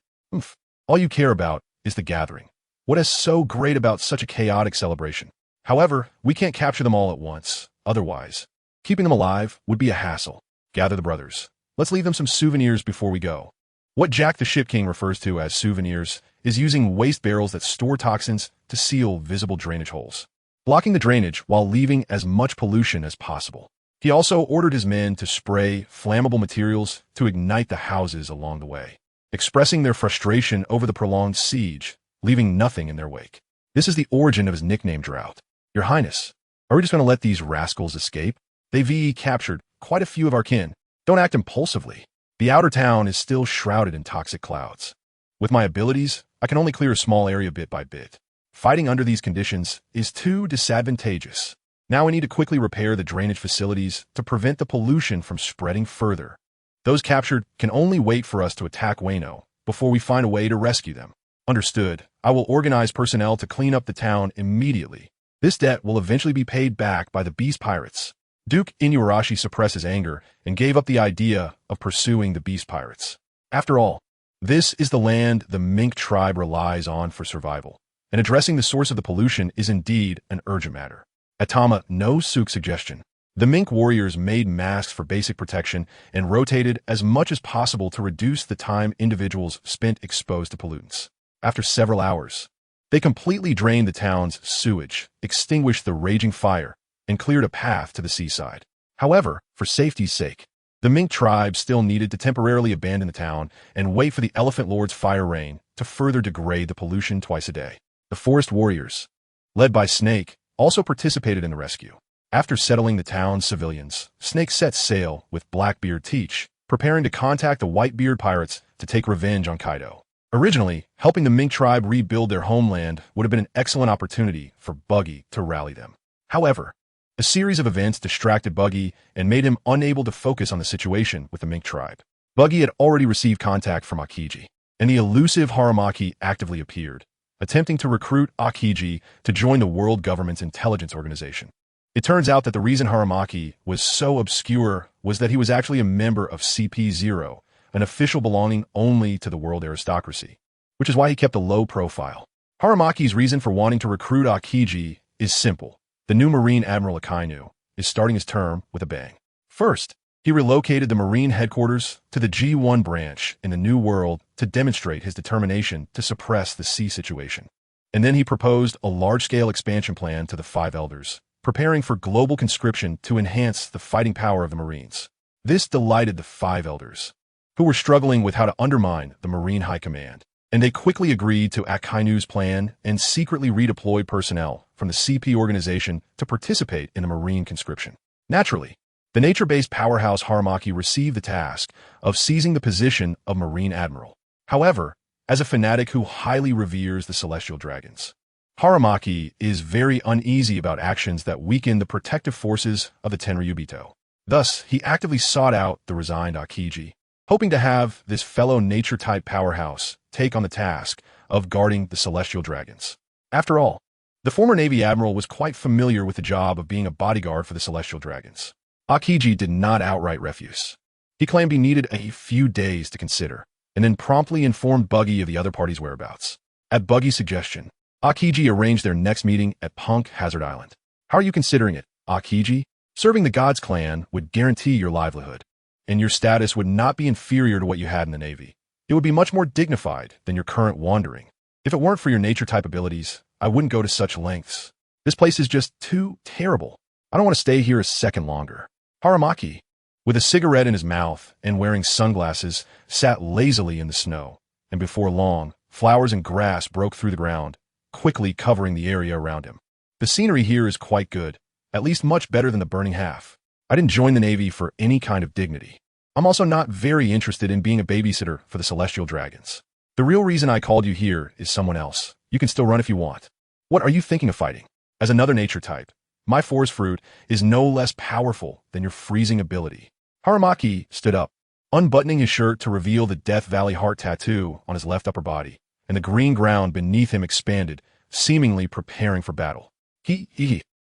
All you care about is the gathering. What is so great about such a chaotic celebration? However, we can't capture them all at once. Otherwise, keeping them alive would be a hassle. Gather the brothers. Let's leave them some souvenirs before we go. What Jack the Ship King refers to as souvenirs is using waste barrels that store toxins to seal visible drainage holes, blocking the drainage while leaving as much pollution as possible. He also ordered his men to spray flammable materials to ignite the houses along the way, expressing their frustration over the prolonged siege, leaving nothing in their wake. This is the origin of his nickname Drought. Your Highness, are we just going to let these rascals escape? They've captured quite a few of our kin. Don't act impulsively. The outer town is still shrouded in toxic clouds. With my abilities, I can only clear a small area bit by bit. Fighting under these conditions is too disadvantageous. Now we need to quickly repair the drainage facilities to prevent the pollution from spreading further. Those captured can only wait for us to attack Wano before we find a way to rescue them. Understood. I will organize personnel to clean up the town immediately. This debt will eventually be paid back by the beast pirates. Duke Inuarashi suppressed his anger and gave up the idea of pursuing the beast pirates. After all, this is the land the mink tribe relies on for survival, and addressing the source of the pollution is indeed an urgent matter. Atama no Suk suggestion. The mink warriors made masks for basic protection and rotated as much as possible to reduce the time individuals spent exposed to pollutants. After several hours, they completely drained the town's sewage, extinguished the raging fire, and cleared a path to the seaside. However, for safety's sake, the mink tribe still needed to temporarily abandon the town and wait for the Elephant Lord's fire rain to further degrade the pollution twice a day. The forest warriors, led by Snake, also participated in the rescue. After settling the town's civilians, Snake set sail with Blackbeard Teach, preparing to contact the Whitebeard pirates to take revenge on Kaido. Originally, helping the mink tribe rebuild their homeland would have been an excellent opportunity for Buggy to rally them. However, a series of events distracted Buggy and made him unable to focus on the situation with the mink tribe. Buggy had already received contact from Akiji, and the elusive Haramaki actively appeared, attempting to recruit Akiji to join the world government's intelligence organization. It turns out that the reason Haramaki was so obscure was that he was actually a member of CP0, an official belonging only to the world aristocracy, which is why he kept a low profile. Haramaki's reason for wanting to recruit Akiji is simple. The new Marine Admiral Akainu is starting his term with a bang. First, he relocated the Marine headquarters to the G1 branch in the New World to demonstrate his determination to suppress the sea situation. And then he proposed a large-scale expansion plan to the Five Elders, preparing for global conscription to enhance the fighting power of the Marines. This delighted the Five Elders, who were struggling with how to undermine the Marine High Command, and they quickly agreed to Akainu's plan and secretly redeployed personnel from the CP organization to participate in the Marine conscription. Naturally, the nature-based powerhouse Haramaki received the task of seizing the position of Marine Admiral. However, as a fanatic who highly reveres the celestial dragons, Haramaki is very uneasy about actions that weaken the protective forces of the Tenryubito. Thus, he actively sought out the resigned Akiji, hoping to have this fellow nature-type powerhouse take on the task of guarding the celestial dragons. After all, the former Navy Admiral was quite familiar with the job of being a bodyguard for the celestial dragons. Akiji did not outright refuse. He claimed he needed a few days to consider, and then promptly informed Buggy of the other party's whereabouts. At Buggy's suggestion, Akiji arranged their next meeting at Punk Hazard Island. How are you considering it, Akiji? Serving the Gods clan would guarantee your livelihood, and your status would not be inferior to what you had in the Navy. It would be much more dignified than your current wandering. If it weren't for your nature-type abilities, I wouldn't go to such lengths. This place is just too terrible. I don't want to stay here a second longer. Haramaki, with a cigarette in his mouth and wearing sunglasses, sat lazily in the snow, and before long, flowers and grass broke through the ground, quickly covering the area around him. The scenery here is quite good, At least much better than the burning half. I didn't join the Navy for any kind of dignity. I'm also not very interested in being a babysitter for the celestial dragons. The real reason I called you here is someone else. You can still run if you want. What are you thinking of fighting? As another nature type, my forest fruit is no less powerful than your freezing ability. Haramaki stood up, unbuttoning his shirt to reveal the Death Valley heart tattoo on his left upper body, and the green ground beneath him expanded, seemingly preparing for battle.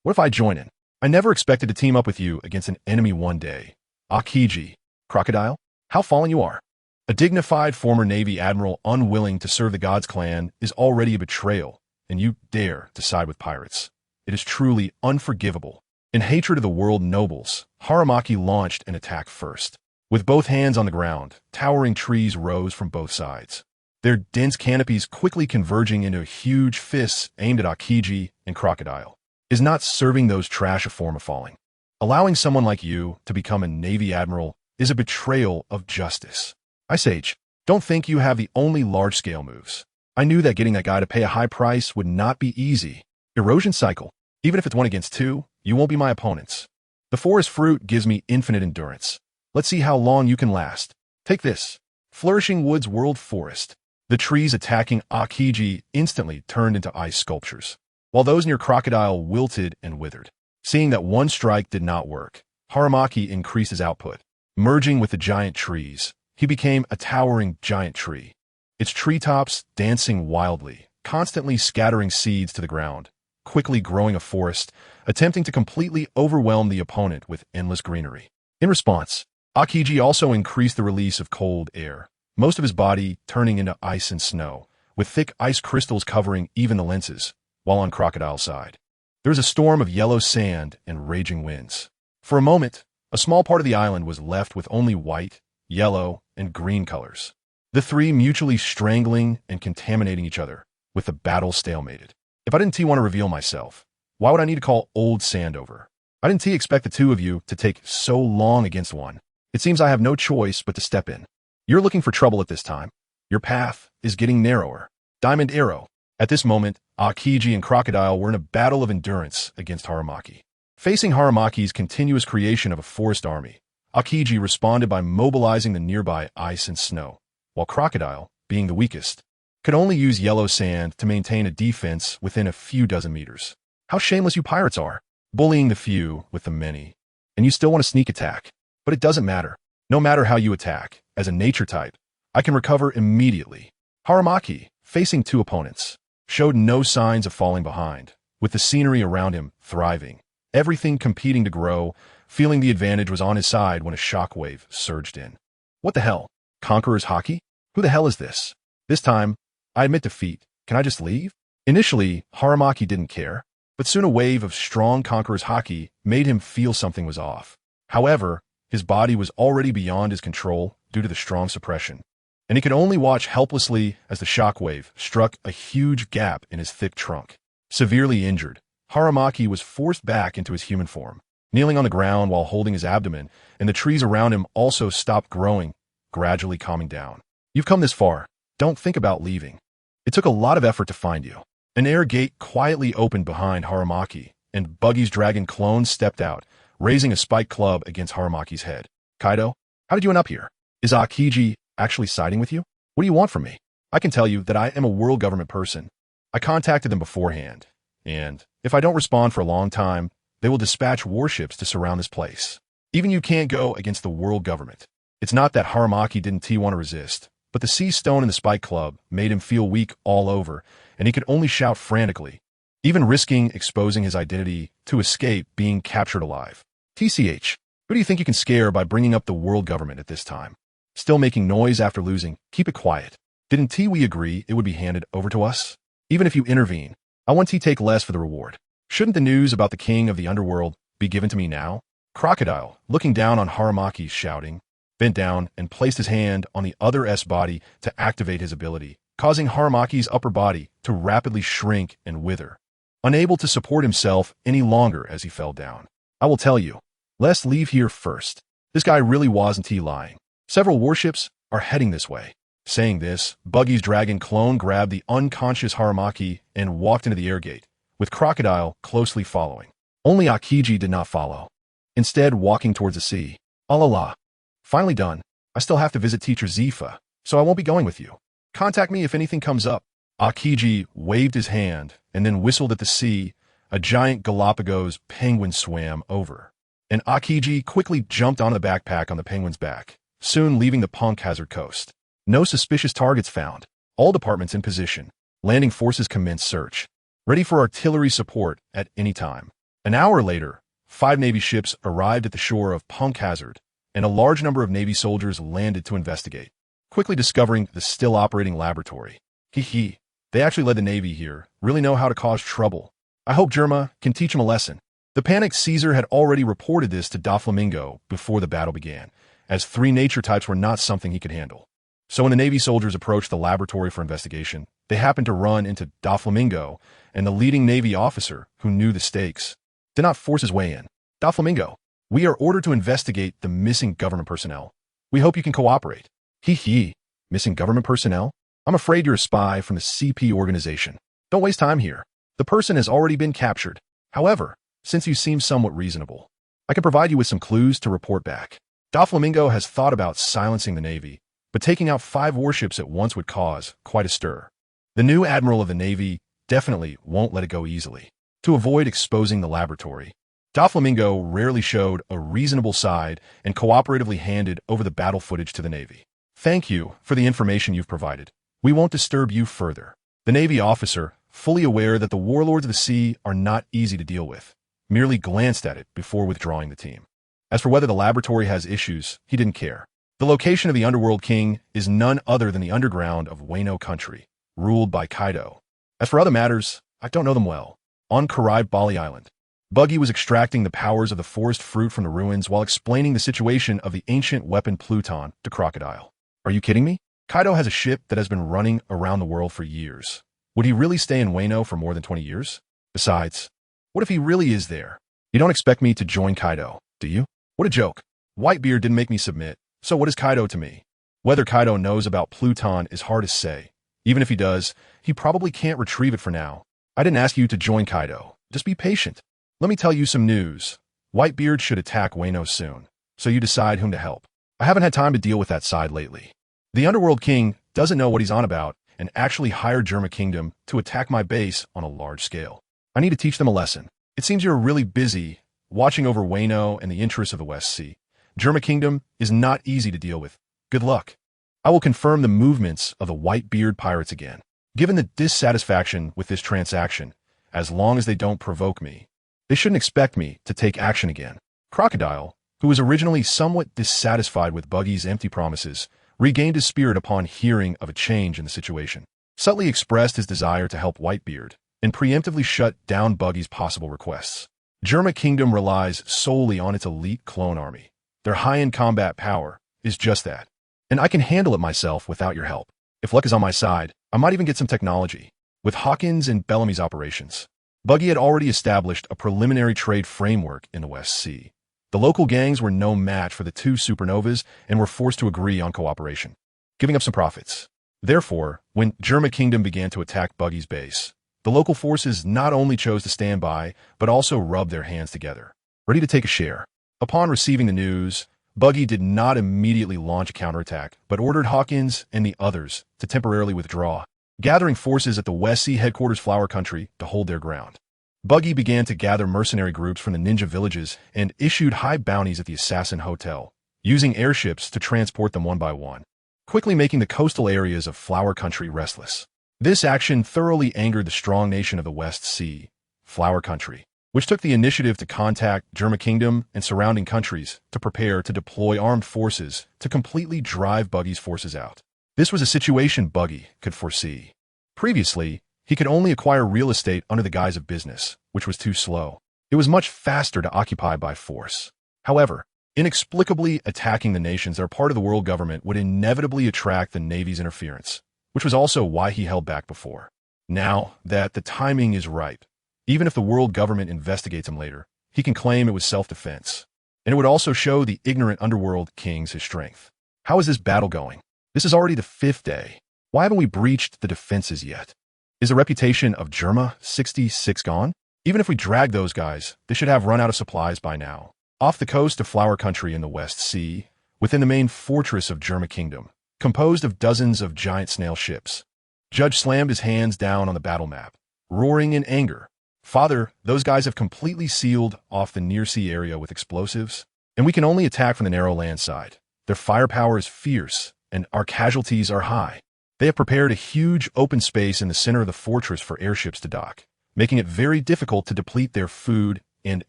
What if I join in? I never expected to team up with you against an enemy one day. Akiji, crocodile, how fallen you are. A dignified former Navy admiral unwilling to serve the God's clan is already a betrayal, and you dare to side with pirates. It is truly unforgivable. In hatred of the world nobles, Haramaki launched an attack first. With both hands on the ground, towering trees rose from both sides, their dense canopies quickly converging into huge fists aimed at Akiji and Crocodile. Is not serving those trash a form of falling? Allowing someone like you to become a Navy admiral is a betrayal of justice. Ice Age, don't think you have the only large-scale moves. I knew that getting that guy to pay a high price would not be easy. Erosion Cycle, even if it's 1 against 2, you won't be my opponents. The forest fruit gives me infinite endurance. Let's see how long you can last. Take this. Flourishing Woods World Forest. The trees attacking Akiji instantly turned into ice sculptures, while those near Crocodile wilted and withered. Seeing that one strike did not work, Haramaki increased his output. Merging with the giant trees, he became a towering giant tree, its treetops dancing wildly, constantly scattering seeds to the ground, quickly growing a forest, attempting to completely overwhelm the opponent with endless greenery. In response, Akiji also increased the release of cold air, most of his body turning into ice and snow, with thick ice crystals covering even the lenses, while on Crocodile's side, there was a storm of yellow sand and raging winds. For a moment, a small part of the island was left with only white, yellow, and green colors, the three mutually strangling and contaminating each other, with the battle stalemated. If I didn't want to reveal myself, why would I need to call old sand over? I didn't expect the two of you to take so long against one. It seems I have no choice but to step in. You're looking for trouble at this time. Your path is getting narrower. Diamond Arrow. At this moment, Akiji and Crocodile were in a battle of endurance against Haramaki. Facing Haramaki's continuous creation of a forest army, Akiji responded by mobilizing the nearby ice and snow, while Crocodile, being the weakest, could only use yellow sand to maintain a defense within a few dozen meters. How shameless you pirates are, bullying the few with the many. And you still want to sneak attack. But it doesn't matter. No matter how you attack, as a nature type, I can recover immediately. Haramaki, facing two opponents, showed no signs of falling behind, with the scenery around him thriving, everything competing to grow, feeling the advantage was on his side when a shockwave surged in. What the hell? Conqueror's Hockey? Who the hell is this? This time, I admit defeat. Can I just leave? Initially, Haramaki didn't care, but soon a wave of strong Conqueror's Hockey made him feel something was off. However, his body was already beyond his control due to the strong suppression, and he could only watch helplessly as the shockwave struck a huge gap in his thick trunk. Severely injured, Haramaki was forced back into his human form, kneeling on the ground while holding his abdomen, and the trees around him also stopped growing, gradually calming down. You've come this far. Don't think about leaving. It took a lot of effort to find you. An air gate quietly opened behind Haramaki, and Buggy's dragon clone stepped out, raising a spiked club against Haramaki's head. Kaido, how did you end up here? Is Akiji actually siding with you? What do you want from me? I can tell you that I am a world government person. I contacted them beforehand, and if I don't respond for a long time, they will dispatch warships to surround this place. Even you can't go against the world government. It's not that Haramaki didn't want to resist, but the sea stone in the spike club made him feel weak all over, and he could only shout frantically, even risking exposing his identity to escape being captured alive. TCH, who do you think you can scare by bringing up the world government at this time? Still making noise after losing? Keep it quiet. Didn't we agree it would be handed over to us? Even if you intervene, I want to take less for the reward. Shouldn't the news about the king of the underworld be given to me now? Crocodile, looking down on Haramaki, shouting, bent down and placed his hand on the other S body to activate his ability, causing Haramaki's upper body to rapidly shrink and wither, unable to support himself any longer as he fell down. I will tell you, let's leave here first. This guy really wasn't lying. Several warships are heading this way. Saying this, Buggy's dragon clone grabbed the unconscious Haramaki and walked into the air gate, with Crocodile closely following. Only Akiji did not follow, instead walking towards the sea. Allah. Finally done. I still have to visit teacher Zifa, so I won't be going with you. Contact me if anything comes up. Akiji waved his hand and then whistled at the sea. A giant Galapagos penguin swam over, and Akiji quickly jumped on the backpack on the penguin's back, soon leaving the punk hazard coast. No suspicious targets found. All departments in position. Landing forces commenced search, ready for artillery support at any time. An hour later, 5 Navy ships arrived at the shore of Punk Hazard, and a large number of Navy soldiers landed to investigate, quickly discovering the still operating laboratory. Hee. They actually led the Navy here, really know how to cause trouble. I hope Germa can teach him a lesson. The panicked Caesar had already reported this to Doflamingo before the battle began, as 3 nature types were not something he could handle. So when the Navy soldiers approached the laboratory for investigation, they happened to run into Doflamingo and the leading Navy officer who knew the stakes. Did not force his way in. Doflamingo, we are ordered to investigate the missing government personnel. We hope you can cooperate. Hee. Missing government personnel? I'm afraid you're a spy from the CP organization. Don't waste time here. The person has already been captured. However, since you seem somewhat reasonable, I can provide you with some clues to report back. Doflamingo has thought about silencing the Navy, but taking out 5 warships at once would cause quite a stir. The new admiral of the Navy definitely won't let it go easily. To avoid exposing the laboratory, Doflamingo rarely showed a reasonable side and cooperatively handed over the battle footage to the Navy. Thank you for the information you've provided. We won't disturb you further. The Navy officer, fully aware that the warlords of the sea are not easy to deal with, merely glanced at it before withdrawing the team. As for whether the laboratory has issues, he didn't care. The location of the Underworld King is none other than the underground of Wano country, ruled by Kaido. As for other matters, I don't know them well. On Karibe Bali Island, Buggy was extracting the powers of the forest fruit from the ruins while explaining the situation of the ancient weapon Pluton to Crocodile. Are you kidding me? Kaido has a ship that has been running around the world for years. Would he really stay in Wano for more than 20 years? Besides, what if he really is there? You don't expect me to join Kaido, do you? What a joke. Whitebeard didn't make me submit, so what is Kaido to me? Whether Kaido knows about Pluton is hard to say. Even if he does, he probably can't retrieve it for now. I didn't ask you to join Kaido. Just be patient. Let me tell you some news. Whitebeard should attack Wano soon, so you decide whom to help. I haven't had time to deal with that side lately. The Underworld King doesn't know what he's on about and actually hired Germa Kingdom to attack my base on a large scale. I need to teach them a lesson. It seems you're really busy watching over Wano and the interests of the West Sea. Germa Kingdom is not easy to deal with. Good luck. I will confirm the movements of the Whitebeard pirates again. Given the dissatisfaction with this transaction, as long as they don't provoke me, they shouldn't expect me to take action again. Crocodile, who was originally somewhat dissatisfied with Buggy's empty promises, regained his spirit upon hearing of a change in the situation. Subtly expressed his desire to help Whitebeard and preemptively shut down Buggy's possible requests. Germa Kingdom relies solely on its elite clone army. Their high-end combat power is just that, and I can handle it myself without your help. If luck is on my side, I might even get some technology. With Hawkins and Bellamy's operations, Buggy had already established a preliminary trade framework in the West Sea. The local gangs were no match for the 2 supernovas and were forced to agree on cooperation, giving up some profits. Therefore, when Germa Kingdom began to attack Buggy's base, the local forces not only chose to stand by, but also rubbed their hands together, ready to take a share. Upon receiving the news, Buggy did not immediately launch a counterattack, but ordered Hawkins and the others to temporarily withdraw, gathering forces at the West Sea headquarters Flower Country to hold their ground. Buggy began to gather mercenary groups from the ninja villages and issued high bounties at the Assassin Hotel, using airships to transport them one by one, quickly making the coastal areas of Flower Country restless. This action thoroughly angered the strong nation of the West Sea, Flower Country, which took the initiative to contact Germa Kingdom and surrounding countries to prepare to deploy armed forces to completely drive Buggy's forces out. This was a situation Buggy could foresee. Previously, he could only acquire real estate under the guise of business, which was too slow. It was much faster to occupy by force. However, inexplicably attacking the nations that are part of the world government would inevitably attract the Navy's interference, which was also why he held back before. Now that the timing is ripe, even if the world government investigates him later, he can claim it was self-defense. And it would also show the ignorant underworld kings his strength. How is this battle going? This is already the 5th day. Why haven't we breached the defenses yet? Is the reputation of Germa 66 gone? Even if we drag those guys, they should have run out of supplies by now. Off the coast of Flower Country in the West Sea, within the main fortress of Germa Kingdom, composed of dozens of giant snail ships, Judge slammed his hands down on the battle map, roaring in anger. Father, those guys have completely sealed off the near-sea area with explosives, and we can only attack from the narrow land side. Their firepower is fierce, and our casualties are high. They have prepared a huge open space in the center of the fortress for airships to dock, making it very difficult to deplete their food and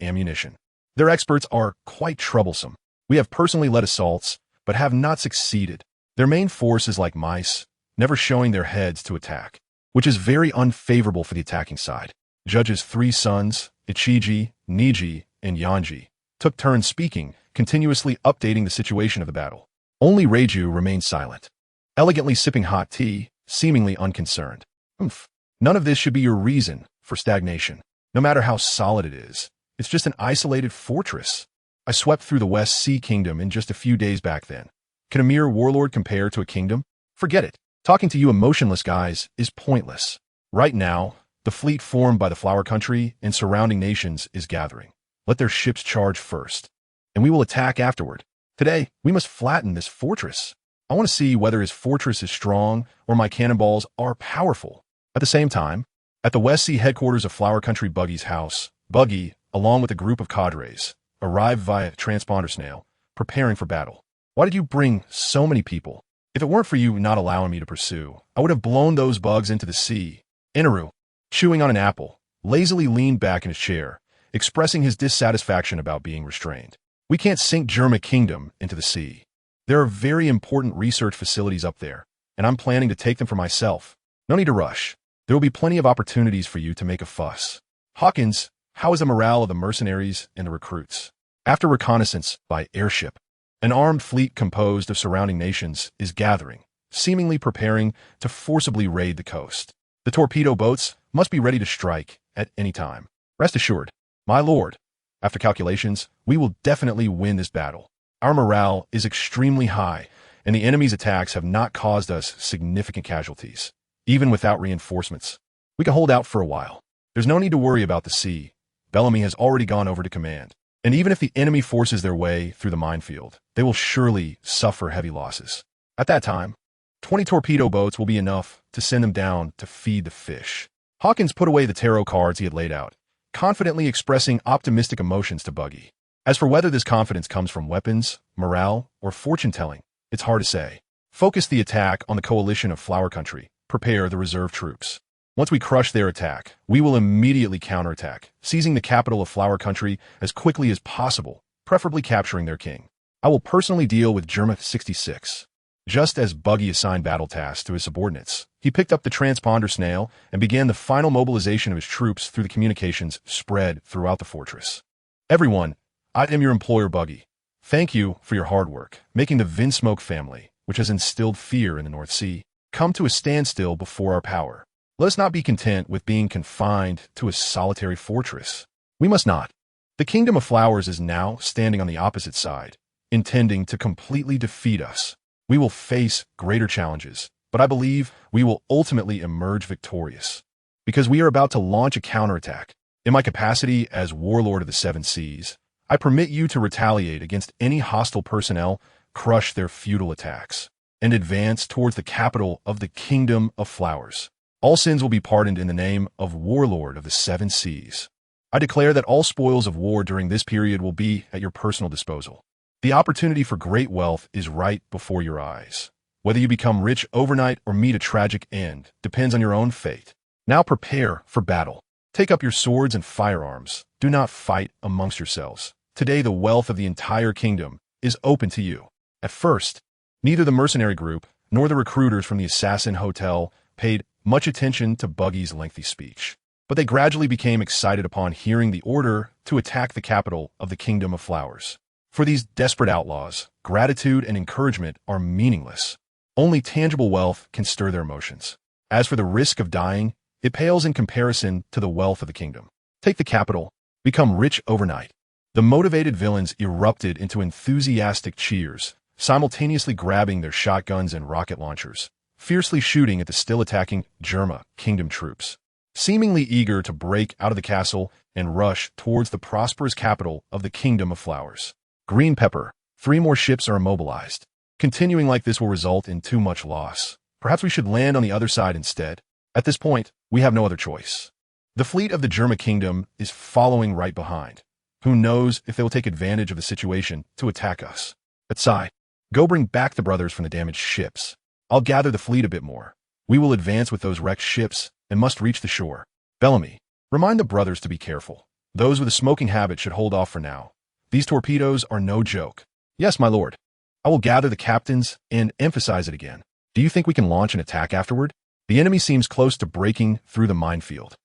ammunition. Their experts are quite troublesome. We have personally led assaults, but have not succeeded. Their main force is like mice, never showing their heads to attack, which is very unfavorable for the attacking side. Judge's 3 sons, Ichiji, Niji, and Yanji, took turns speaking, continuously updating the situation of the battle. Only Reiju remained silent, elegantly sipping hot tea, seemingly unconcerned. None of this should be your reason for stagnation. No matter how solid it is, it's just an isolated fortress. I swept through the West Sea Kingdom in just a few days back then. Can a mere warlord compare to a kingdom? Forget it. Talking to you emotionless guys is pointless. Right now, the fleet formed by the Flower Country and surrounding nations is gathering. Let their ships charge first, and we will attack afterward. Today, we must flatten this fortress. I want to see whether his fortress is strong or my cannonballs are powerful. At the same time, at the West Sea headquarters of Flower Country Buggy's house, Buggy, along with a group of cadres, arrived via transponder snail, preparing for battle. Why did you bring so many people? If it weren't for you not allowing me to pursue, I would have blown those bugs into the sea. Inaru, chewing on an apple, lazily leaned back in his chair, expressing his dissatisfaction about being restrained. We can't sink Germa Kingdom into the sea. There are very important research facilities up there, and I'm planning to take them for myself. No need to rush. There will be plenty of opportunities for you to make a fuss. Hawkins, how is the morale of the mercenaries and the recruits? After reconnaissance by airship, an armed fleet composed of surrounding nations is gathering, seemingly preparing to forcibly raid the coast. The torpedo boats must be ready to strike at any time. Rest assured, my lord, after calculations, we will definitely win this battle. Our morale is extremely high, and the enemy's attacks have not caused us significant casualties. Even without reinforcements, we can hold out for a while. There's no need to worry about the sea. Bellamy has already gone over to command. And even if the enemy forces their way through the minefield, they will surely suffer heavy losses. At that time, 20 torpedo boats will be enough to send them down to feed the fish. Hawkins put away the tarot cards he had laid out, confidently expressing optimistic emotions to Buggy. As for whether this confidence comes from weapons, morale, or fortune-telling, it's hard to say. Focus the attack on the coalition of Flower Country. Prepare the reserve troops. Once we crush their attack, we will immediately counterattack, seizing the capital of Flower Country as quickly as possible, preferably capturing their king. I will personally deal with Germa 66. Just as Buggy assigned battle tasks to his subordinates, he picked up the transponder snail and began the final mobilization of his troops through the communications spread throughout the fortress. Everyone, I am your employer, Buggy. Thank you for your hard work, making the Vinsmoke family, which has instilled fear in the North Sea, come to a standstill before our power. Let us not be content with being confined to a solitary fortress. We must not. The Kingdom of Flowers is now standing on the opposite side, intending to completely defeat us. We will face greater challenges, but I believe we will ultimately emerge victorious, because we are about to launch a counterattack. In my capacity as Warlord of the Seven Seas, I permit you to retaliate against any hostile personnel, crush their futile attacks, and advance towards the capital of the Kingdom of Flowers. All sins will be pardoned in the name of Warlord of the Seven Seas. I declare that all spoils of war during this period will be at your personal disposal. The opportunity for great wealth is right before your eyes. Whether you become rich overnight or meet a tragic end depends on your own fate. Now prepare for battle. Take up your swords and firearms. Do not fight amongst yourselves. Today the wealth of the entire kingdom is open to you. At first, neither the mercenary group nor the recruiters from the Assassin Hotel paid much attention to Buggy's lengthy speech, but they gradually became excited upon hearing the order to attack the capital of the Kingdom of Flowers. For these desperate outlaws, gratitude and encouragement are meaningless. Only tangible wealth can stir their emotions. As for the risk of dying, it pales in comparison to the wealth of the kingdom. Take the capital, become rich overnight. The motivated villains erupted into enthusiastic cheers, simultaneously grabbing their shotguns and rocket launchers, fiercely shooting at the still attacking Germa Kingdom troops. seemingly eager to break out of the castle and rush towards the prosperous capital of the Kingdom of Flowers. Green Pepper. 3 more ships are immobilized. Continuing like this will result in too much loss. Perhaps we should land on the other side instead. At this point, we have no other choice. The fleet of the Germa Kingdom is following right behind. Who knows if they will take advantage of the situation to attack us. But Sai, go bring back the brothers from the damaged ships. I'll gather the fleet a bit more. We will advance with those wrecked ships and must reach the shore. Bellamy, remind the brothers to be careful. Those with a smoking habit should hold off for now. These torpedoes are no joke. Yes, my lord. I will gather the captains and emphasize it again. Do you think we can launch an attack afterward? The enemy seems close to breaking through the minefield.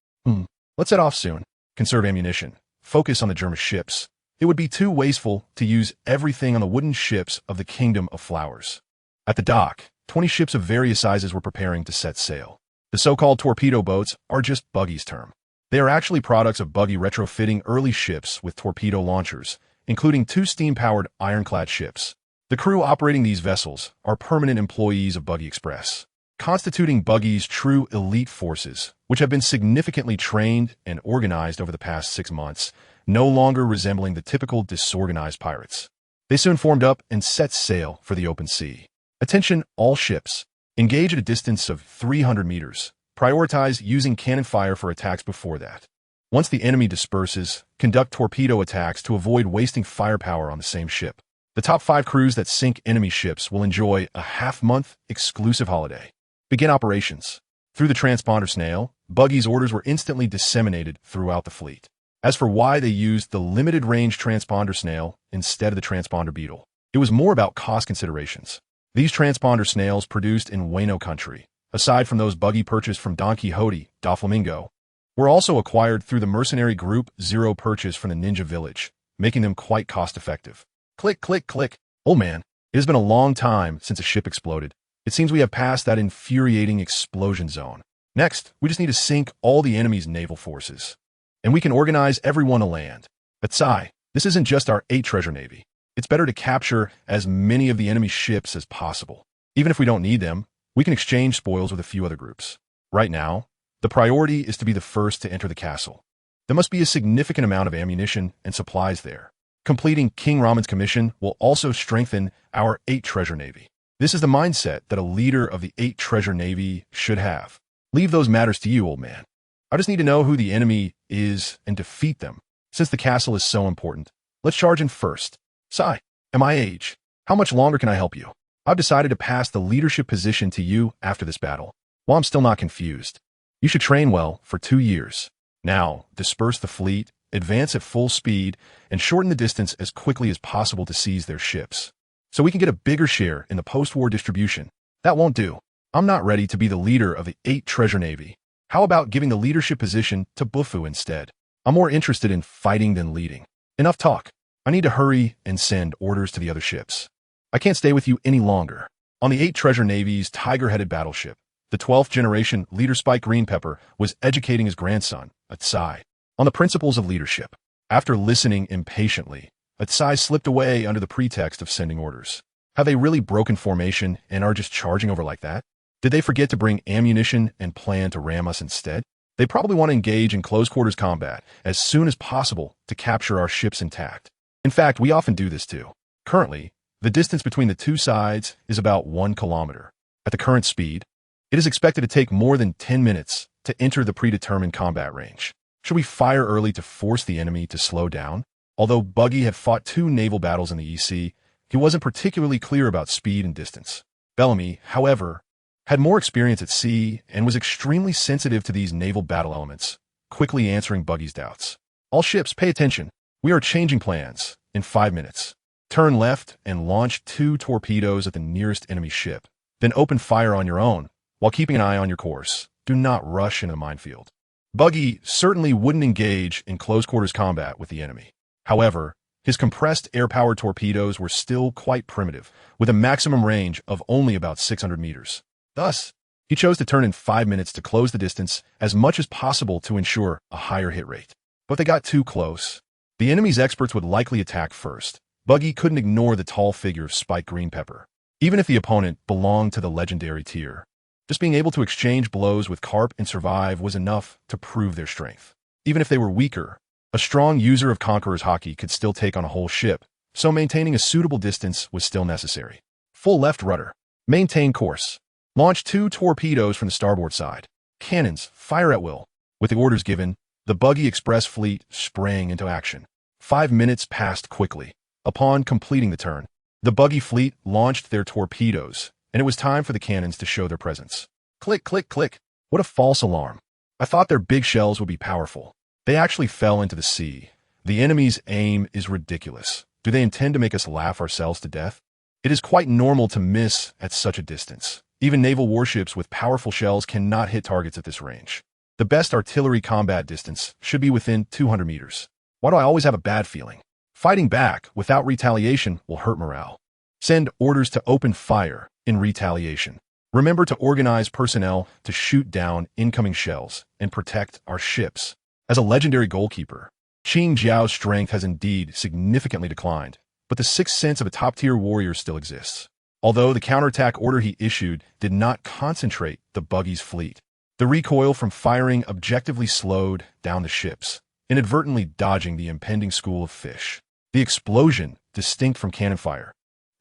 Let's head off soon. Conserve ammunition. Focus on the German ships. It would be too wasteful to use everything on the wooden ships of the Kingdom of Flowers. At the dock, 20 ships of various sizes were preparing to set sail. The so-called torpedo boats are just Buggy's term. They are actually products of Buggy retrofitting early ships with torpedo launchers, including 2 steam-powered ironclad ships. The crew operating these vessels are permanent employees of Buggy Express, constituting Buggy's true elite forces, which have been significantly trained and organized over the past 6 months, no longer resembling the typical disorganized pirates. They soon formed up and set sail for the open sea. Attention, all ships. Engage at a distance of 300 meters. Prioritize using cannon fire for attacks before that. Once the enemy disperses, conduct torpedo attacks to avoid wasting firepower on the same ship. The top 5 crews that sink enemy ships will enjoy a half-month exclusive holiday. Begin operations. Through the transponder snail, Buggy's orders were instantly disseminated throughout the fleet. As for why they used the limited-range transponder snail instead of the transponder beetle, it was more about cost considerations. These transponder snails produced in Wano country, aside from those Buggy purchased from Don Quixote, Doflamingo, were also acquired through the mercenary group Zero purchase from the Ninja Village, making them quite cost-effective. Click, click, click. Oh man, it has been a long time since a ship exploded. It seems we have passed that infuriating explosion zone. Next, we just need to sink all the enemy's naval forces. And we can organize everyone to land. But Sai, this isn't just our 8 treasure navy. It's better to capture as many of the enemy ships as possible. Even if we don't need them, we can exchange spoils with a few other groups. Right now, the priority is to be the first to enter the castle. There must be a significant amount of ammunition and supplies there. Completing King Ramen's commission will also strengthen our 8 treasure navy. This is the mindset that a leader of the 8 treasure navy should have. Leave those matters to you, old man. I just need to know who the enemy is and defeat them. Since the castle is so important, let's charge in first. Sai, at my age, how much longer can I help you? I've decided to pass the leadership position to you after this battle. While I'm still not confused, you should train well for 2 years. Now, disperse the fleet, advance at full speed, and shorten the distance as quickly as possible to seize their ships, so we can get a bigger share in the post-war distribution. That won't do. I'm not ready to be the leader of the 8 treasure navy. How about giving the leadership position to Bufu instead? I'm more interested in fighting than leading. Enough talk. I need to hurry and send orders to the other ships. I can't stay with you any longer. On the 8 treasure navy's tiger-headed battleship, the 12th generation leader Spike Green Pepper was educating his grandson, Atsai, on the principles of leadership. After listening impatiently, Atsai slipped away under the pretext of sending orders. Have they really broken formation and are just charging over like that? Did they forget to bring ammunition and plan to ram us instead? They probably want to engage in close-quarters combat as soon as possible to capture our ships intact. In fact, we often do this too. Currently, the distance between the 2 sides is about 1 kilometer. At the current speed, it is expected to take more than 10 minutes to enter the predetermined combat range. Should we fire early to force the enemy to slow down? Although Buggy had fought 2 naval battles in the EC, he wasn't particularly clear about speed and distance. Bellamy, however, had more experience at sea and was extremely sensitive to these naval battle elements, quickly answering Buggy's doubts. All ships, pay attention. We are changing plans in 5 minutes. Turn left and launch 2 torpedoes at the nearest enemy ship. Then open fire on your own, while keeping an eye on your course. Do not rush into the minefield. Buggy certainly wouldn't engage in close-quarters combat with the enemy. However, his compressed air-powered torpedoes were still quite primitive, with a maximum range of only about 600 meters. Thus, he chose to turn in 5 minutes to close the distance as much as possible to ensure a higher hit rate. But they got too close. The enemy's experts would likely attack first. Buggy couldn't ignore the tall figure of Spike Green Pepper. Even if the opponent belonged to the legendary tier, Just being able to exchange blows with Carp and survive was enough to prove their strength. Even if they were weaker, a strong user of Conqueror's Haki could still take on a whole ship, so maintaining a suitable distance was still necessary. Full left rudder. Maintain course. Launch 2 torpedoes from the starboard side. Cannons, fire at will. With the orders given, the Buggy Express fleet sprang into action. 5 minutes passed quickly. Upon completing the turn, the Buggy fleet launched their torpedoes, and it was time for the cannons to show their presence. Click, click, click. What a false alarm. I thought their big shells would be powerful. They actually fell into the sea. The enemy's aim is ridiculous. Do they intend to make us laugh ourselves to death? It is quite normal to miss at such a distance. Even naval warships with powerful shells cannot hit targets at this range. The best artillery combat distance should be within 200 meters. Why do I always have a bad feeling? Fighting back without retaliation will hurt morale. Send orders to open fire in retaliation. Remember to organize personnel to shoot down incoming shells and protect our ships. As a legendary goalkeeper, Qing Jiao's strength has indeed significantly declined, but the sixth sense of a top-tier warrior still exists. Although the counterattack order he issued did not concentrate the Buggy's fleet, the recoil from firing objectively slowed down the ships, inadvertently dodging the impending school of fish. The explosion, distinct from cannon fire,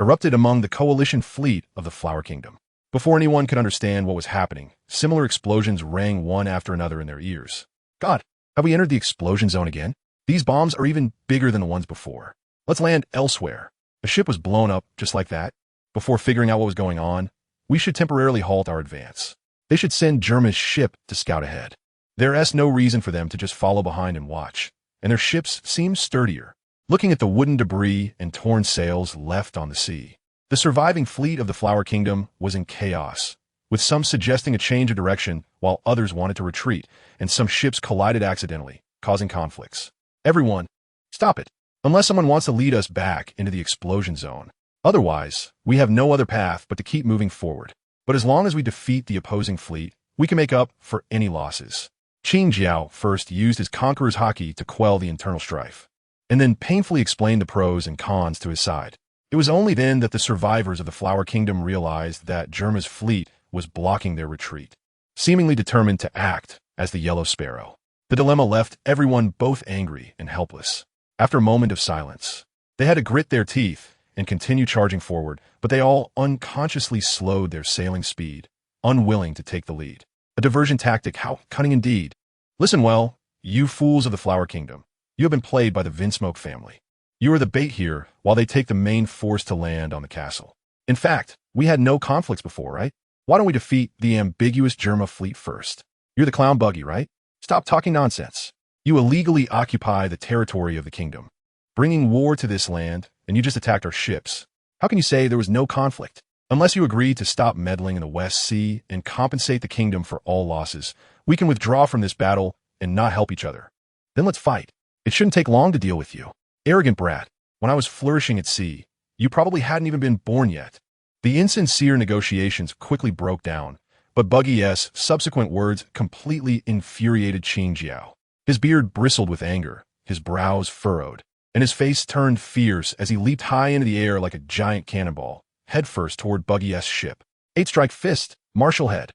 erupted among the coalition fleet of the Flower Kingdom. Before anyone could understand what was happening, similar explosions rang one after another in their ears. God, have we entered the explosion zone again? These bombs are even bigger than the ones before. Let's land elsewhere. A ship was blown up just like that. Before figuring out what was going on, we should temporarily halt our advance. They should send Germa's ship to scout ahead. There is no reason for them to just follow behind and watch, and their ships seem sturdier. Looking at the wooden debris and torn sails left on the sea, the surviving fleet of the Flower Kingdom was in chaos, with some suggesting a change of direction while others wanted to retreat, and some ships collided accidentally, causing conflicts. Everyone, stop it, unless someone wants to lead us back into the explosion zone. Otherwise, we have no other path but to keep moving forward. But as long as we defeat the opposing fleet, we can make up for any losses. Qing Jiao first used his Conqueror's Haki to quell the internal strife, and then painfully explained the pros and cons to his side. It was only then that the survivors of the Flower Kingdom realized that Germa's fleet was blocking their retreat, seemingly determined to act as the Yellow Sparrow. The dilemma left everyone both angry and helpless. After a moment of silence, they had to grit their teeth and continue charging forward, but they all unconsciously slowed their sailing speed, unwilling to take the lead. A diversion tactic, how cunning indeed. Listen well, you fools of the Flower Kingdom. You have been played by the Vinsmoke family. You are the bait here while they take the main force to land on the castle. In fact, we had no conflicts before, right? Why don't we defeat the ambiguous Germa fleet first? You're the clown Buggy, right? Stop talking nonsense. You illegally occupy the territory of the kingdom, bringing war to this land, and you just attacked our ships. How can you say there was no conflict? Unless you agree to stop meddling in the West Sea and compensate the kingdom for all losses, we can withdraw from this battle and not help each other. Then let's fight. It shouldn't take long to deal with you. Arrogant brat, when I was flourishing at sea, you probably hadn't even been born yet. The insincere negotiations quickly broke down, but Buggy's subsequent words completely infuriated Qing Jiao. His beard bristled with anger, his brows furrowed, and his face turned fierce as he leaped high into the air like a giant cannonball, headfirst toward Buggy's ship. 8-strike fist, martial head.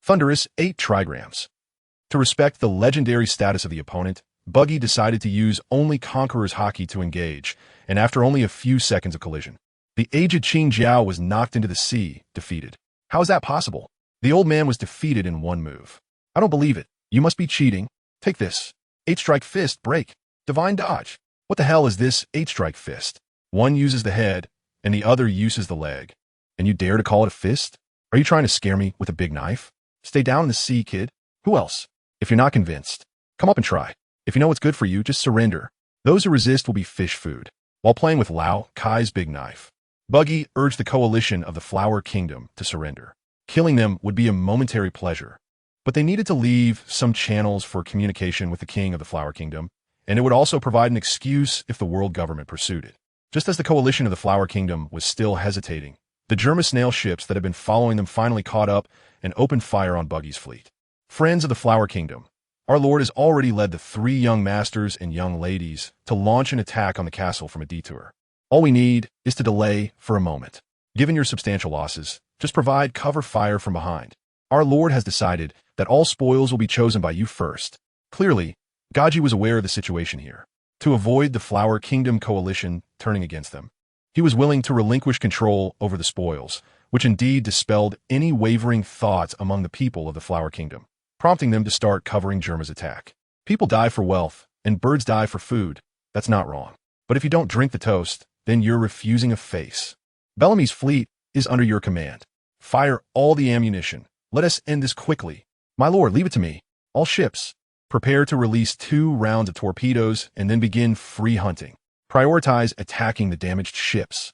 Thunderous 8 trigrams. To respect the legendary status of the opponent, Buggy decided to use only Conqueror's Haki to engage, and after only a few seconds of collision, the aged Qing Jiao was knocked into the sea, defeated. How is that possible? The old man was defeated in one move. I don't believe it. You must be cheating. Take this. 8-strike fist, break. Divine dodge. What the hell is this 8-strike fist? One uses the head, and the other uses the leg. And you dare to call it a fist? Are you trying to scare me with a big knife? Stay down in the sea, kid. Who else? If you're not convinced, come up and try. If you know what's good for you, just surrender. Those who resist will be fish food. While playing with Lao Kai's big knife, Buggy urged the coalition of the Flower Kingdom to surrender. Killing them would be a momentary pleasure, but they needed to leave some channels for communication with the king of the Flower Kingdom, and it would also provide an excuse if the world government pursued it. Just as the coalition of the Flower Kingdom was still hesitating, the Germa snail ships that had been following them finally caught up and opened fire on Buggy's fleet. Friends of the Flower Kingdom, our Lord has already led the 3 young masters and young ladies to launch an attack on the castle from a detour. All we need is to delay for a moment. Given your substantial losses, just provide cover fire from behind. Our Lord has decided that all spoils will be chosen by you first. Clearly, Buggy was aware of the situation here. To avoid the Flower Kingdom coalition turning against them, he was willing to relinquish control over the spoils, which indeed dispelled any wavering thoughts among the people of the Flower Kingdom, prompting them to start covering Germa's attack. People die for wealth, and birds die for food. That's not wrong. But if you don't drink the toast, then you're refusing a face. Bellamy's fleet is under your command. Fire all the ammunition. Let us end this quickly. My lord, leave it to me. All ships, prepare to release 2 rounds of torpedoes and then begin free hunting. Prioritize attacking the damaged ships.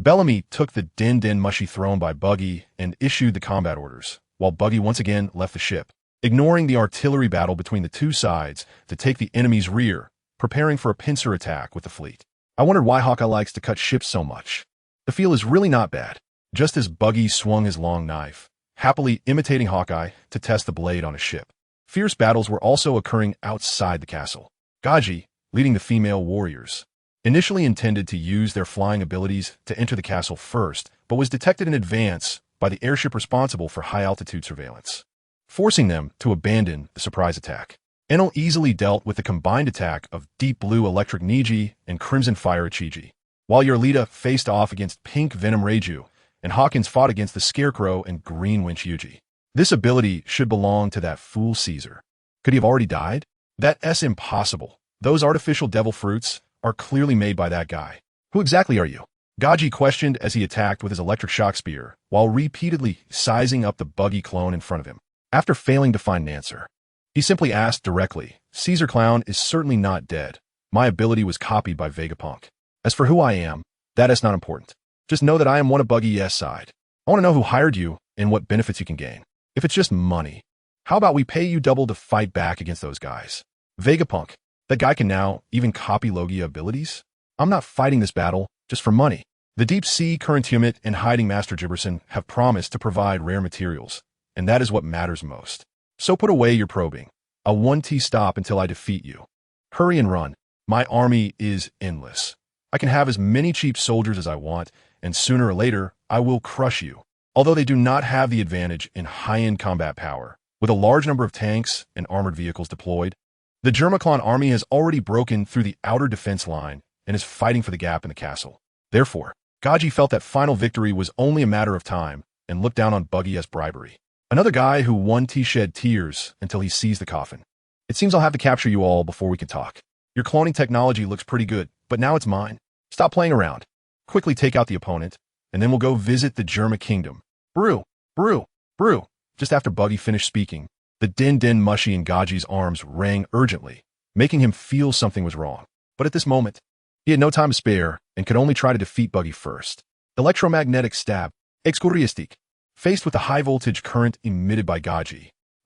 Bellamy took the din mushy thrown by Buggy and issued the combat orders, while Buggy once again left the ship, ignoring the artillery battle between the two sides to take the enemy's rear, preparing for a pincer attack with the fleet. I wondered why Hawkeye likes to cut ships so much. The feel is really not bad. Just as Buggy swung his long knife, happily imitating Hawkeye to test the blade on a ship. Fierce battles were also occurring outside the castle. Buggy, leading the female warriors, initially intended to use their flying abilities to enter the castle first, but was detected in advance by the airship responsible for high-altitude surveillance, forcing them to abandon the surprise attack. Enel easily dealt with the combined attack of Deep Blue Electric Niji and Crimson Fire Ichiji, while Yorlita faced off against Pink Venom Reiju, and Hawkins fought against the Scarecrow and Green Winch Yuji. This ability should belong to that fool Caesar. Could he have already died? That's impossible. Those artificial devil fruits are clearly made by that guy. Who exactly are you? Buggy questioned as he attacked with his electric shock spear, while repeatedly sizing up the Buggy clone in front of him. After failing to find an answer, he simply asked directly, Caesar Clown is certainly not dead. My ability was copied by Vegapunk. As for who I am, that is not important. Just know that I am one of Buggy's side. I want to know who hired you and what benefits you can gain. If it's just money, how about we pay you double to fight back against those guys? Vegapunk, that guy can now even copy Logia abilities? I'm not fighting this battle just for money. The Deep Sea Current Humid and Hiding Master Gibberson have promised to provide rare materials, and that is what matters most. So put away your probing. I'll 1T stop until I defeat you. Hurry and run. My army is endless. I can have as many cheap soldiers as I want, and sooner or later, I will crush you. Although they do not have the advantage in high-end combat power, with a large number of tanks and armored vehicles deployed, the Germaclon army has already broken through the outer defense line and is fighting for the gap in the castle. Therefore, Buggy felt that final victory was only a matter of time and looked down on Buggy as bribery. Another guy who 1T shed tears until he sees the coffin. It seems I'll have to capture you all before we can talk. Your cloning technology looks pretty good, but now it's mine. Stop playing around. Quickly take out the opponent, and then we'll go visit the Germa Kingdom. Brew, brew, brew. Just after Buggy finished speaking, the din mushy in Buggy's arms rang urgently, making him feel something was wrong. But at this moment, he had no time to spare and could only try to defeat Buggy first. Electromagnetic stab, excoriastic. Faced with the high-voltage current emitted by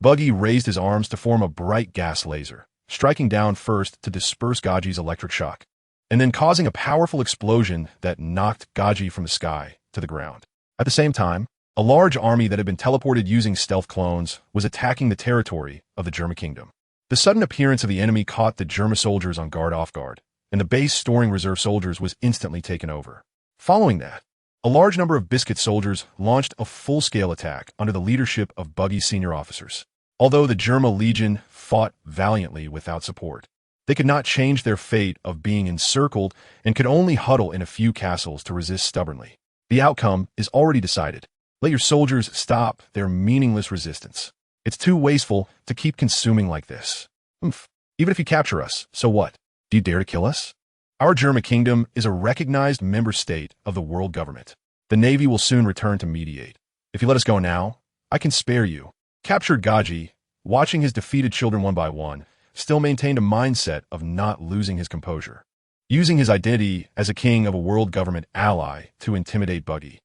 Buggy raised his arms to form a bright gas laser, striking down first to disperse Buggy's electric shock, and then causing a powerful explosion that knocked Buggy from the sky to the ground. At the same time, a large army that had been teleported using stealth clones was attacking the territory of the Germa Kingdom. The sudden appearance of the enemy caught the Germa soldiers on guard off guard, and the base storing reserve soldiers was instantly taken over. Following that, a large number of Biscuit soldiers launched a full-scale attack under the leadership of Buggy's senior officers. Although the Germa Legion fought valiantly without support, they could not change their fate of being encircled and could only huddle in a few castles to resist stubbornly. The outcome is already decided. Let your soldiers stop their meaningless resistance. It's too wasteful to keep consuming like this. Even if you capture us, so what? Do you dare to kill us? Our Germa Kingdom is a recognized member state of the world government. The Navy will soon return to mediate. If you let us go now, I can spare you. Captured Buggy, watching his defeated children one by one, still maintained a mindset of not losing his composure, using his identity as a king of a world government ally to intimidate Buggy.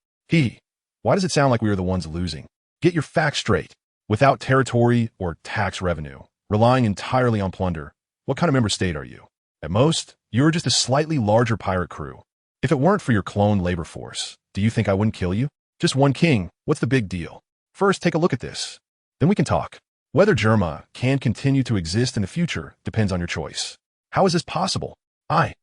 Why does it sound like we are the ones losing? Get your facts straight. Without territory or tax revenue, relying entirely on plunder, what kind of member state are you? At most, you're just a slightly larger pirate crew. If it weren't for your clone labor force, do you think I wouldn't kill you? Just one king, what's the big deal? First, take a look at this. Then we can talk. Whether Germa can continue to exist in the future depends on your choice. How is this possible? I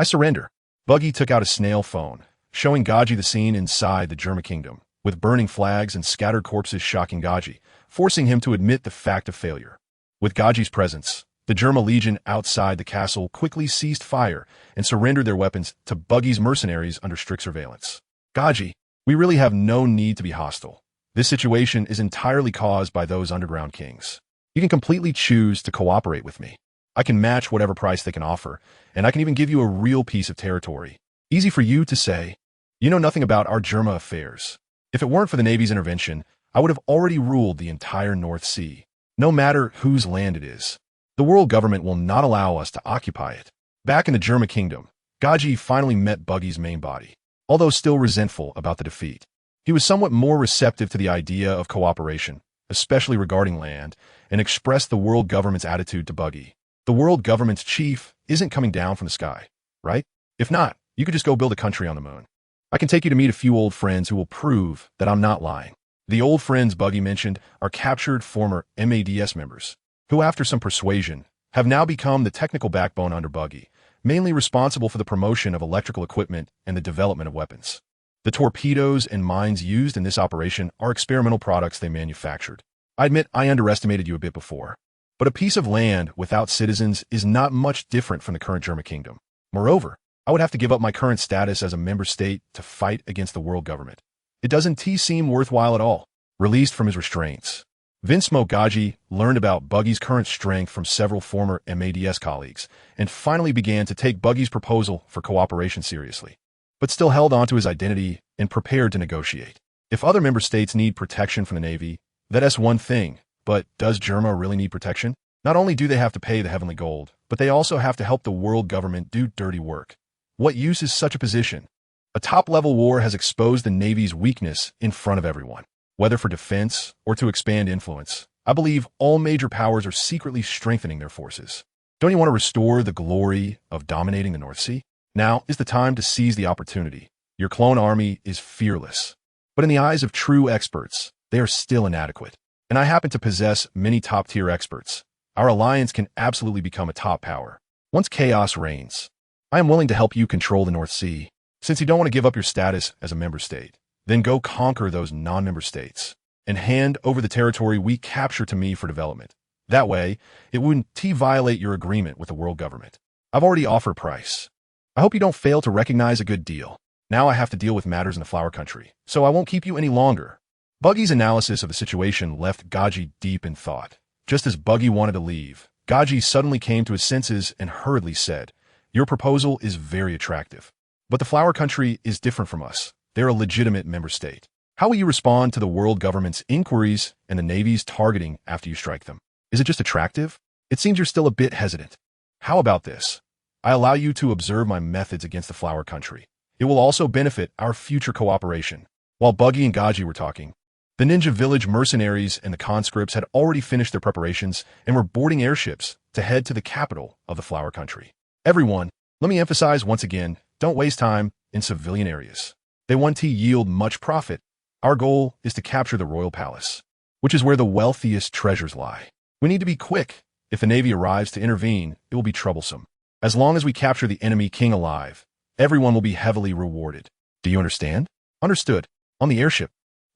surrender. Buggy took out a snail phone, showing Buggy the scene inside the Germa Kingdom, with burning flags and scattered corpses shocking Gaji, forcing him to admit the fact of failure. With Gaji's presence, the Germa Legion outside the castle quickly ceased fire and surrendered their weapons to Buggy's mercenaries under strict surveillance. Gaji, we really have no need to be hostile. This situation is entirely caused by those underground kings. You can completely choose to cooperate with me. I can match whatever price they can offer, and I can even give you a real piece of territory. Easy for you to say. You know nothing about our Germa affairs. If it weren't for the Navy's intervention, I would have already ruled the entire North Sea. No matter whose land it is, the world government will not allow us to occupy it. Back in the Germa kingdom, Gaji finally met Buggy's main body. Although still resentful about the defeat, he was somewhat more receptive to the idea of cooperation, especially regarding land, and expressed the world government's attitude to Buggy. The world government's chief isn't coming down from the sky, right? If not, you could just go build a country on the moon. I can take you to meet a few old friends who will prove that I'm not lying. The old friends Buggy mentioned are captured former MADS members, who after some persuasion, have now become the technical backbone under Buggy, mainly responsible for the promotion of electrical equipment and the development of weapons. The torpedoes and mines used in this operation are experimental products they manufactured. I admit I underestimated you a bit before, but a piece of land without citizens is not much different from the current German kingdom. Moreover, I would have to give up my current status as a member state to fight against the world government. It doesn't seem worthwhile at all. Released from his restraints, Vinsmoke Gaji learned about Buggy's current strength from several former MADS colleagues and finally began to take Buggy's proposal for cooperation seriously, but still held on to his identity and prepared to negotiate. If other member states need protection from the Navy, that's one thing, but does Germa really need protection? Not only do they have to pay the heavenly gold, but they also have to help the world government do dirty work. What use is such a position? A top-level war has exposed the Navy's weakness in front of everyone. Whether for defense or to expand influence, I believe all major powers are secretly strengthening their forces. Don't you want to restore the glory of dominating the North Sea? Now is the time to seize the opportunity. Your clone army is fearless, but in the eyes of true experts, they are still inadequate. And I happen to possess many top-tier experts. Our alliance can absolutely become a top power. Once chaos reigns, I am willing to help you control the North Sea. Since you don't want to give up your status as a member state, then go conquer those non-member states and hand over the territory we capture to me for development. That way, it wouldn't violate your agreement with the world government. I've already offered price. I hope you don't fail to recognize a good deal. Now I have to deal with matters in the flower country, so I won't keep you any longer. Buggy's analysis of the situation left Gaji deep in thought. Just as Buggy wanted to leave, Gaji suddenly came to his senses and hurriedly said, "Your proposal is very attractive. But the flower country is different from us. They're a legitimate member state. How will you respond to the world government's inquiries and the Navy's targeting after you strike them? Is it just attractive? It seems you're still a bit hesitant. How about this? I allow you to observe my methods against the flower country. It will also benefit our future cooperation." While Buggy and Gaji were talking, the ninja village mercenaries and the conscripts had already finished their preparations and were boarding airships to head to the capital of the flower country. Everyone, let me emphasize once again, don't waste time in civilian areas. They want to yield much profit. Our goal is to capture the royal palace, which is where the wealthiest treasures lie. We need to be quick. If the Navy arrives to intervene, it will be troublesome. As long as we capture the enemy king alive, everyone will be heavily rewarded. Do you understand? Understood. On the airship,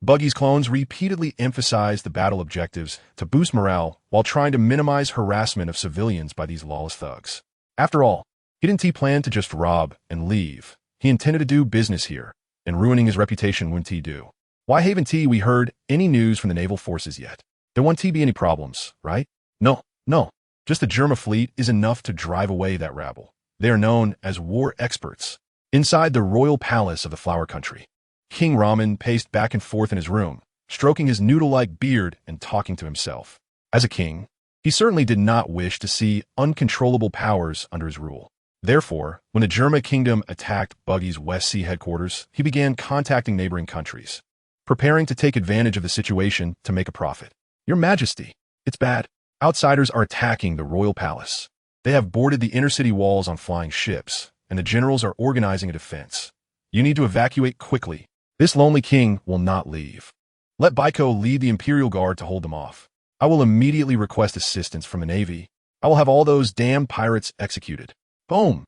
Buggy's clones repeatedly emphasized the battle objectives to boost morale while trying to minimize harassment of civilians by these lawless thugs. After all, he didn't plan to just rob and leave. He intended to do business here, and ruining his reputation wouldn't he do. Why haven't we heard any news from the naval forces yet? There won't be any problems, right? No. Just the Germa fleet is enough to drive away that rabble. They are known as war experts. Inside the royal palace of the flower country, King Ramen paced back and forth in his room, stroking his noodle-like beard and talking to himself. As a king, he certainly did not wish to see uncontrollable powers under his rule. Therefore, when the Germa kingdom attacked Buggy's West Sea headquarters, he began contacting neighboring countries, preparing to take advantage of the situation to make a profit. Your Majesty, it's bad. Outsiders are attacking the royal palace. They have boarded the inner city walls on flying ships, and the generals are organizing a defense. You need to evacuate quickly. This lonely king will not leave. Let Baiko lead the Imperial Guard to hold them off. I will immediately request assistance from the Navy. I will have all those damn pirates executed. Boom!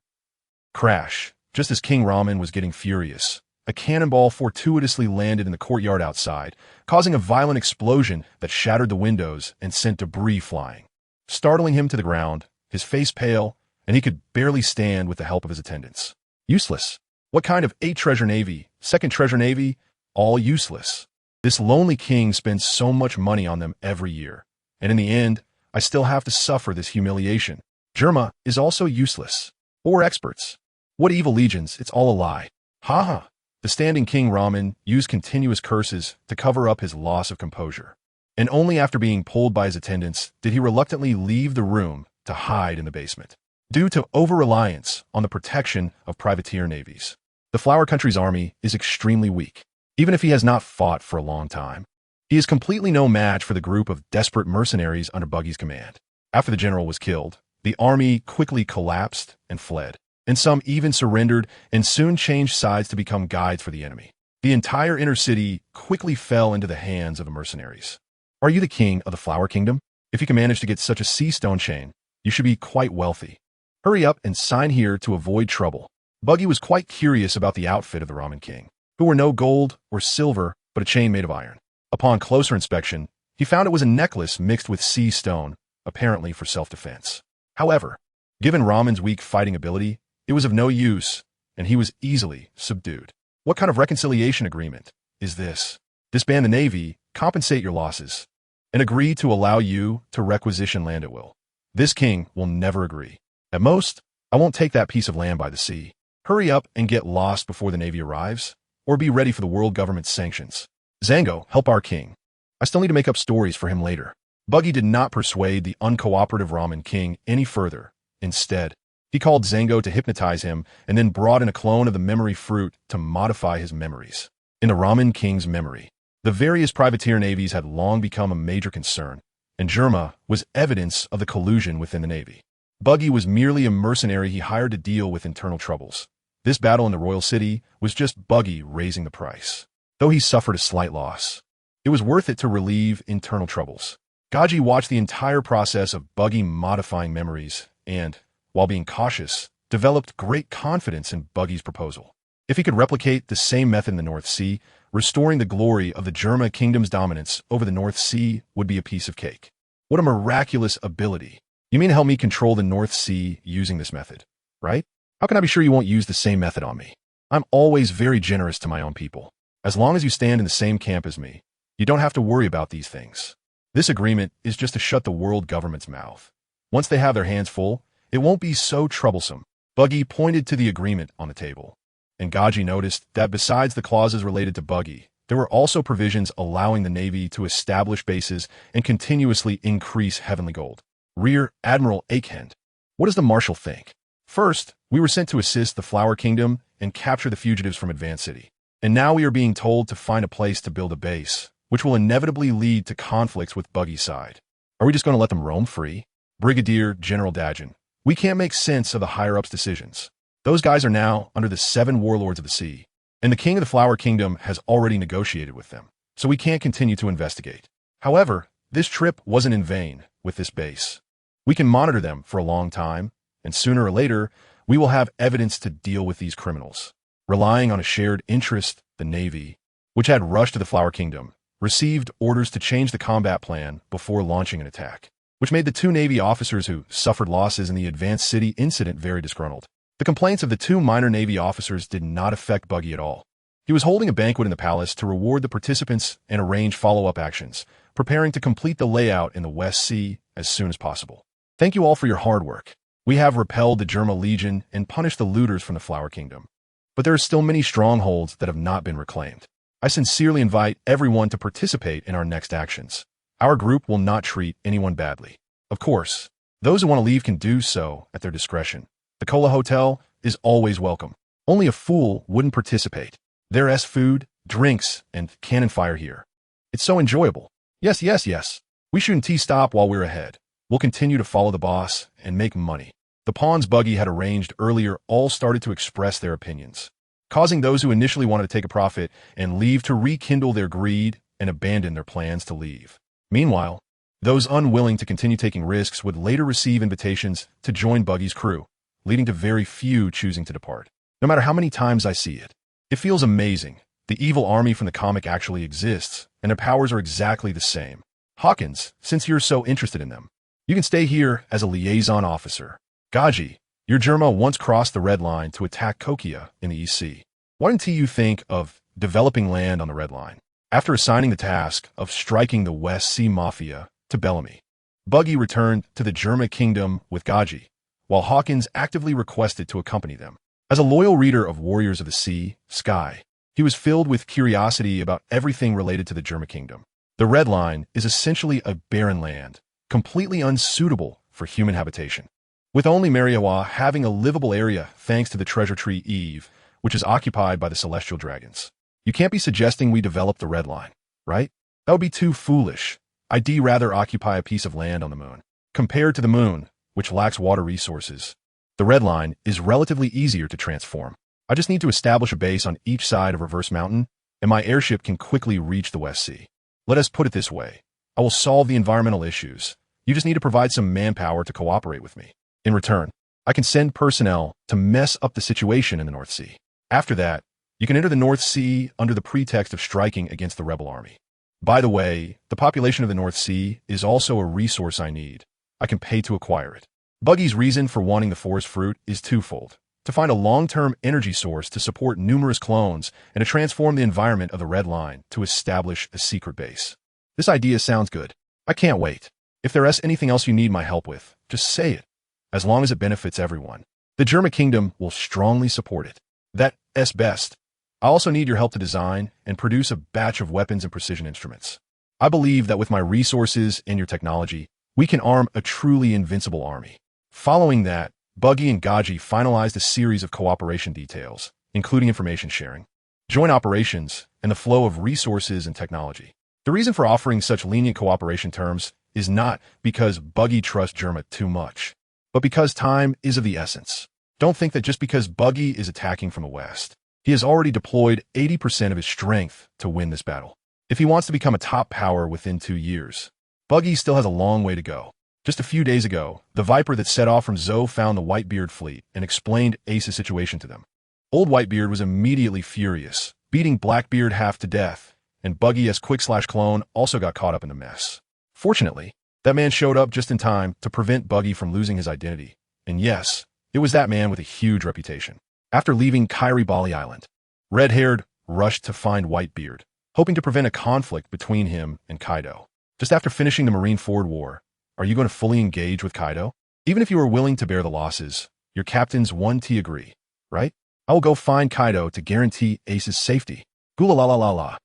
Crash. Just as King Ramen was getting furious, a cannonball fortuitously landed in the courtyard outside, causing a violent explosion that shattered the windows and sent debris flying, startling him to the ground, his face pale, and he could barely stand with the help of his attendants. Useless. What kind of 8 treasure navy, 2nd treasure navy? All useless. This lonely king spends so much money on them every year, and in the end, I still have to suffer this humiliation. Germa is also useless. Or experts. What evil legions, it's all a lie. Ha ha. The standing King Ramen used continuous curses to cover up his loss of composure. And only after being pulled by his attendants did he reluctantly leave the room to hide in the basement. Due to over-reliance on the protection of privateer navies, the Flower Country's army is extremely weak. Even if he has not fought for a long time, he is completely no match for the group of desperate mercenaries under Buggy's command. After the general was killed, the army quickly collapsed and fled, and some even surrendered and soon changed sides to become guides for the enemy. The entire inner city quickly fell into the hands of the mercenaries. Are you the king of the Flower Kingdom? If you can manage to get such a sea stone chain, you should be quite wealthy. Hurry up and sign here to avoid trouble. Buggy was quite curious about the outfit of the Ramen King, who were no gold or silver, but a chain made of iron. Upon closer inspection, he found it was a necklace mixed with sea stone, apparently for self-defense. However, given Ramen's weak fighting ability, it was of no use, and he was easily subdued. What kind of reconciliation agreement is this? Disband the navy, compensate your losses, and agree to allow you to requisition land at will. This king will never agree. At most, I won't take that piece of land by the sea. Hurry up and get lost before the navy arrives, or be ready for the world government's sanctions. Zango, help our king. I still need to make up stories for him later. Buggy did not persuade the uncooperative Ramen King any further. Instead, he called Zango to hypnotize him and then brought in a clone of the memory fruit to modify his memories. In the Ramen King's memory, the various privateer navies had long become a major concern, and Germa was evidence of the collusion within the navy. Buggy was merely a mercenary he hired to deal with internal troubles. This battle in the royal city was just Buggy raising the price. Though he suffered a slight loss, it was worth it to relieve internal troubles. Gaji watched the entire process of Buggy modifying memories and, while being cautious, developed great confidence in Buggy's proposal. If he could replicate the same method in the North Sea, restoring the glory of the Germa Kingdom's dominance over the North Sea would be a piece of cake. What a miraculous ability. You mean to help me control the North Sea using this method, right? How can I be sure you won't use the same method on me? I'm always very generous to my own people. As long as you stand in the same camp as me, you don't have to worry about these things. This agreement is just to shut the world government's mouth. Once they have their hands full, it won't be so troublesome. Buggy pointed to the agreement on the table, and Gaji noticed that besides the clauses related to Buggy, there were also provisions allowing the Navy to establish bases and continuously increase Heavenly Gold. Rear Admiral Akend, what does the Marshal think? First, we were sent to assist the Flower Kingdom and capture the fugitives from Advance City. And now we are being told to find a place to build a base, which will inevitably lead to conflicts with Buggy's side. Are we just going to let them roam free? Brigadier General Dajin, we can't make sense of the higher-ups' decisions. Those guys are now under the 7 warlords of the sea, and the King of the Flower Kingdom has already negotiated with them, so we can't continue to investigate. However, this trip wasn't in vain with this base. We can monitor them for a long time, and sooner or later, we will have evidence to deal with these criminals. Relying on a shared interest, the Navy, which had rushed to the Flower Kingdom, received orders to change the combat plan before launching an attack, which made the 2 Navy officers who suffered losses in the Advance City incident very disgruntled. The complaints of the 2 minor Navy officers did not affect Buggy at all. He was holding a banquet in the palace to reward the participants and arrange follow-up actions, preparing to complete the layout in the West Sea as soon as possible. Thank you all for your hard work. We have repelled the Germa Legion and punished the looters from the Flower Kingdom. But there are still many strongholds that have not been reclaimed. I sincerely invite everyone to participate in our next actions. Our group will not treat anyone badly. Of course, those who want to leave can do so at their discretion. The Cola Hotel is always welcome. Only a fool wouldn't participate. There's food, drinks, and cannon fire here. It's so enjoyable. Yes. We shouldn't stop while we're ahead. We'll continue to follow the boss and make money. The pawns Buggy had arranged earlier all started to express their opinions, causing those who initially wanted to take a profit and leave to rekindle their greed and abandon their plans to leave. Meanwhile, those unwilling to continue taking risks would later receive invitations to join Buggy's crew, leading to very few choosing to depart. No matter how many times I see it, It feels amazing. The evil army from the comic actually exists, and their powers are exactly the same. Hawkins, since you're so interested in them, you can stay here as a liaison officer. Gaji, your Germa once crossed the Red Line to attack Kokia in the East Sea. Why didn't you think of developing land on the Red Line? After assigning the task of striking the West Sea Mafia to Bellamy, Buggy returned to the Germa Kingdom with Gaji, while Hawkins actively requested to accompany them. As a loyal reader of Warriors of the Sea, Sky, he was filled with curiosity about everything related to the Germa Kingdom. The Red Line is essentially a barren land, completely unsuitable for human habitation, with only Mariawa having a livable area thanks to the treasure tree Eve, which is occupied by the celestial dragons. You can't be suggesting we develop the Red Line, right? That would be too foolish. I'd rather occupy a piece of land on the moon. Compared to the moon, which lacks water resources, the Red Line is relatively easier to transform. I just need to establish a base on each side of Reverse Mountain, and my airship can quickly reach the West Sea. Let us put it this way. I will solve the environmental issues. You just need to provide some manpower to cooperate with me. In return, I can send personnel to mess up the situation in the North Sea. After that, you can enter the North Sea under the pretext of striking against the rebel army. By the way, the population of the North Sea is also a resource I need. I can pay to acquire it. Buggy's reason for wanting the forest fruit is twofold: to find a long-term energy source to support numerous clones, and to transform the environment of the Red Line to establish a secret base. This idea sounds good. I can't wait. If there is anything else you need my help with, just say it. As long as it benefits everyone, the Germa Kingdom will strongly support it. That's best. I also need your help to design and produce a batch of weapons and precision instruments. I believe that with my resources and your technology, we can arm a truly invincible army. Following that, Buggy and Gaji finalized a series of cooperation details, including information sharing, joint operations, and the flow of resources and technology. The reason for offering such lenient cooperation terms is not because Buggy trusts Germa too much, but because time is of the essence. Don't think that just because Buggy is attacking from the west, he has already deployed 80% of his strength to win this battle. If he wants to become a top power within 2 years, Buggy still has a long way to go. Just a few days ago, the Viper that set off from Zoe found the Whitebeard fleet and explained Ace's situation to them. Old Whitebeard was immediately furious, beating Blackbeard half to death, and Buggy as Quick/Clone also got caught up in the mess. Fortunately, that man showed up just in time to prevent Buggy from losing his identity. And yes, it was that man with a huge reputation. After leaving Kiribati Island, Red-Haired rushed to find Whitebeard, hoping to prevent a conflict between him and Kaido. Just after finishing the Marineford War, are you going to fully engage with Kaido? Even if you are willing to bear the losses, your captains won to agree, right? I will go find Kaido to guarantee Ace's safety. Gula la la la la.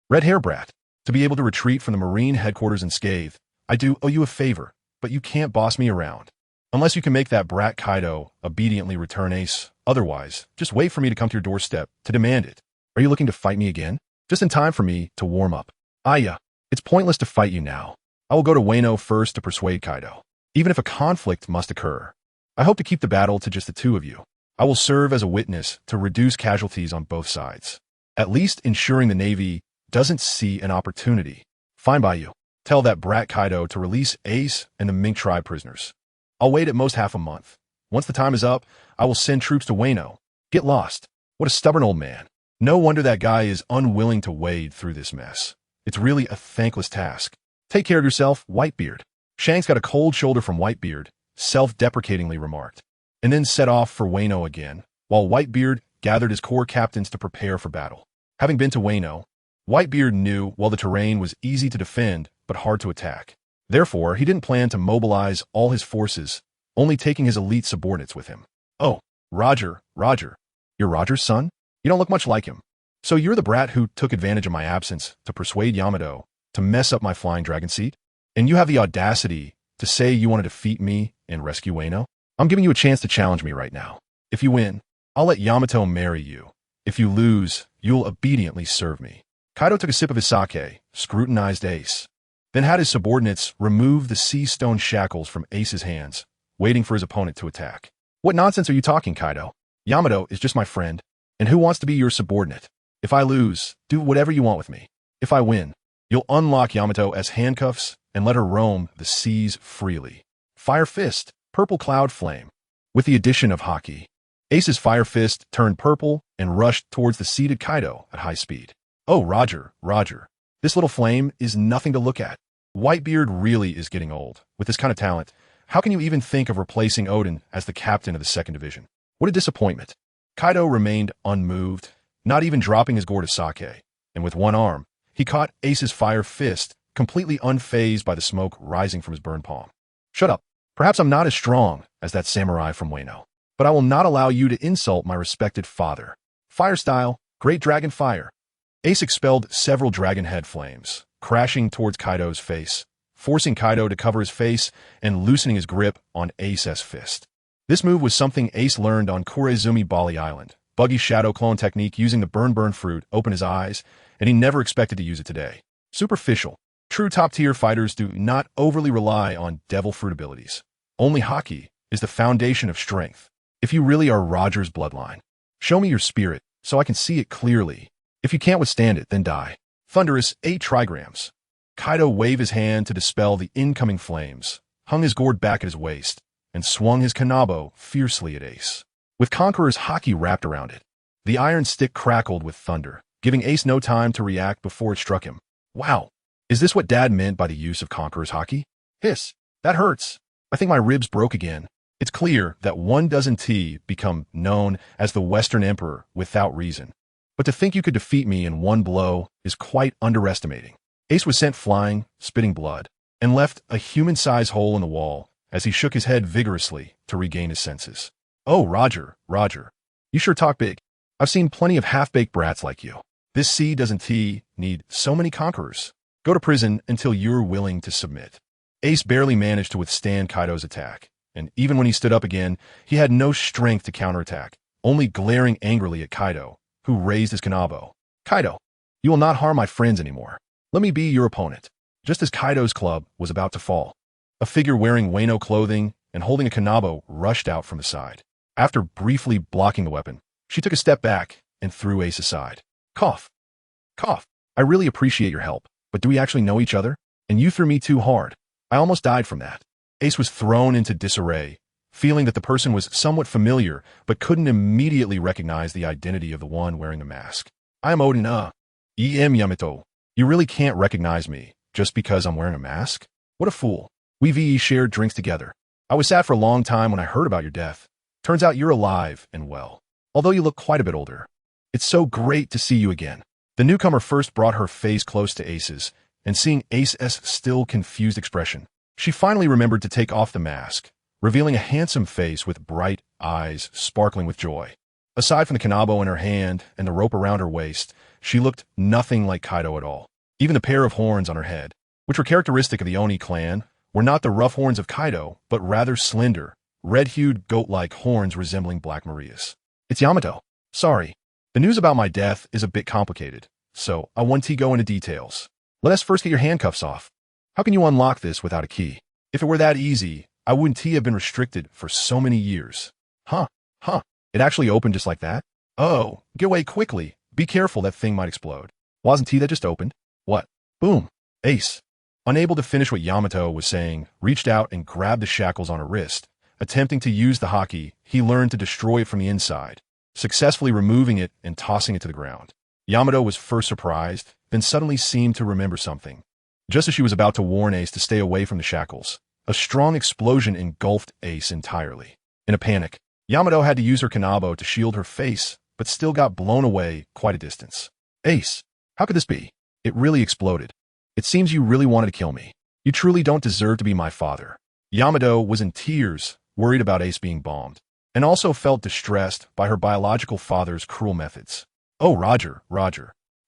Red Hair Brat, to be able to retreat from the Marine headquarters unscathed, I do owe you a favor, but you can't boss me around. Unless you can make that brat Kaido obediently return Ace, otherwise, just wait for me to come to your doorstep to demand it. Are you looking to fight me again? Just in time for me to warm up. Aya, it's pointless to fight you now. I will go to Wano first to persuade Kaido, even if a conflict must occur. I hope to keep the battle to just the two of you. I will serve as a witness to reduce casualties on both sides, at least ensuring the Navy doesn't see an opportunity. Fine by you. Tell that brat Kaido to release Ace and the Mink tribe prisoners. I'll wait at most half a month. Once the time is up, I will send troops to Wano. Get lost. What a stubborn old man. No wonder that guy is unwilling to wade through this mess. It's really a thankless task. Take care of yourself, Whitebeard. Shanks got a cold shoulder from Whitebeard, self-deprecatingly remarked, and then set off for Wano again, while Whitebeard gathered his core captains to prepare for battle. Having been to Wano, Whitebeard knew while the terrain was easy to defend but hard to attack. Therefore, he didn't plan to mobilize all his forces, only taking his elite subordinates with him. Oh, Roger. You're Roger's son? You don't look much like him. So you're the brat who took advantage of my absence to persuade Yamato to mess up my flying dragon seat? And you have the audacity to say you want to defeat me and rescue Wano? I'm giving you a chance to challenge me right now. If you win, I'll let Yamato marry you. If you lose, you'll obediently serve me. Kaido took a sip of his sake, scrutinized Ace, then had his subordinates remove the sea stone shackles from Ace's hands, waiting for his opponent to attack. What nonsense are you talking, Kaido? Yamato is just my friend, and who wants to be your subordinate? If I lose, do whatever you want with me. If I win, you'll unlock Yamato as handcuffs and let her roam the seas freely. Fire Fist, Purple Cloud Flame. With the addition of Haki, Ace's fire fist turned purple and rushed towards the seated Kaido at high speed. Oh, Roger, Roger. This little flame is nothing to look at. Whitebeard really is getting old. With this kind of talent, how can you even think of replacing Odin as the captain of the 2nd Division? What a disappointment. Kaido remained unmoved, not even dropping his gourd of sake, and with one arm, he caught Ace's fire fist, completely unfazed by the smoke rising from his burned palm. Shut up. Perhaps I'm not as strong as that samurai from Wano, but I will not allow you to insult my respected father. Fire style, great dragon fire. Ace expelled several dragon head flames, crashing towards Kaido's face, forcing Kaido to cover his face and loosening his grip on Ace's fist. This move was something Ace learned on Kurezumi Bali Island. Buggy's shadow clone technique using the burn fruit opened his eyes, and he never expected to use it today. Superficial. True top-tier fighters do not overly rely on devil fruit abilities. Only Haki is the foundation of strength. If you really are Roger's bloodline, show me your spirit so I can see it clearly. If you can't withstand it, then die. Thunderous 8 trigrams. Kaido waved his hand to dispel the incoming flames, hung his gourd back at his waist, and swung his kanabo fiercely at Ace. With Conqueror's Haki wrapped around it, the iron stick crackled with thunder, giving Ace no time to react before it struck him. Wow! Is this what Dad meant by the use of Conqueror's Haki? Hiss! That hurts! I think my ribs broke again. It's clear that one doesn't become known as the Western Emperor without reason. But to think you could defeat me in one blow is quite underestimating. Ace was sent flying, spitting blood, and left a human-sized hole in the wall as he shook his head vigorously to regain his senses. Oh, Roger, Roger. You sure talk big. I've seen plenty of half-baked brats like you. This sea doesn't need so many conquerors. Go to prison until you're willing to submit. Ace barely managed to withstand Kaido's attack, and even when he stood up again, he had no strength to counterattack, only glaring angrily at Kaido, who raised his kanabo. Kaido, you will not harm my friends anymore. Let me be your opponent. Just as Kaido's club was about to fall, a figure wearing Wano clothing and holding a kanabo rushed out from the side. After briefly blocking the weapon, she took a step back and threw Ace aside. Cough. Cough. I really appreciate your help, but do we actually know each other? And you threw me too hard. I almost died from that. Ace was thrown into disarray, feeling that the person was somewhat familiar, but couldn't immediately recognize the identity of the one wearing the mask. I am Odin, E.M. Yamato. You really can't recognize me just because I'm wearing a mask? What a fool. We shared drinks together. I was sad for a long time when I heard about your death. Turns out you're alive and well, although you look quite a bit older. It's so great to see you again. The newcomer first brought her face close to Ace's, and seeing Ace's still confused expression, she finally remembered to take off the mask, revealing a handsome face with bright eyes sparkling with joy. Aside from the kanabo in her hand and the rope around her waist, she looked nothing like Kaido at all. Even the pair of horns on her head, which were characteristic of the Oni clan, were not the rough horns of Kaido, but rather slender, red-hued goat-like horns resembling Black Maria's. It's Yamato. Sorry. The news about my death is a bit complicated, so I want to go into details. Let us first get your handcuffs off. How can you unlock this without a key? If it were that easy, I wouldn't have been restricted for so many years. Huh. It actually opened just like that? Oh, get away quickly. Be careful, that thing might explode. Wasn't that just opened? What? Boom. Ace, unable to finish what Yamato was saying, reached out and grabbed the shackles on her wrist. Attempting to use the Haki, he learned to destroy it from the inside, successfully removing it and tossing it to the ground. Yamato was first surprised, then suddenly seemed to remember something. Just as she was about to warn Ace to stay away from the shackles, a strong explosion engulfed Ace entirely. In a panic, Yamato had to use her kanabo to shield her face, but still got blown away quite a distance. Ace, how could this be? It really exploded. It seems you really wanted to kill me. You truly don't deserve to be my father. Yamato was in tears, worried about Ace being bombed, and also felt distressed by her biological father's cruel methods. Oh, Roger.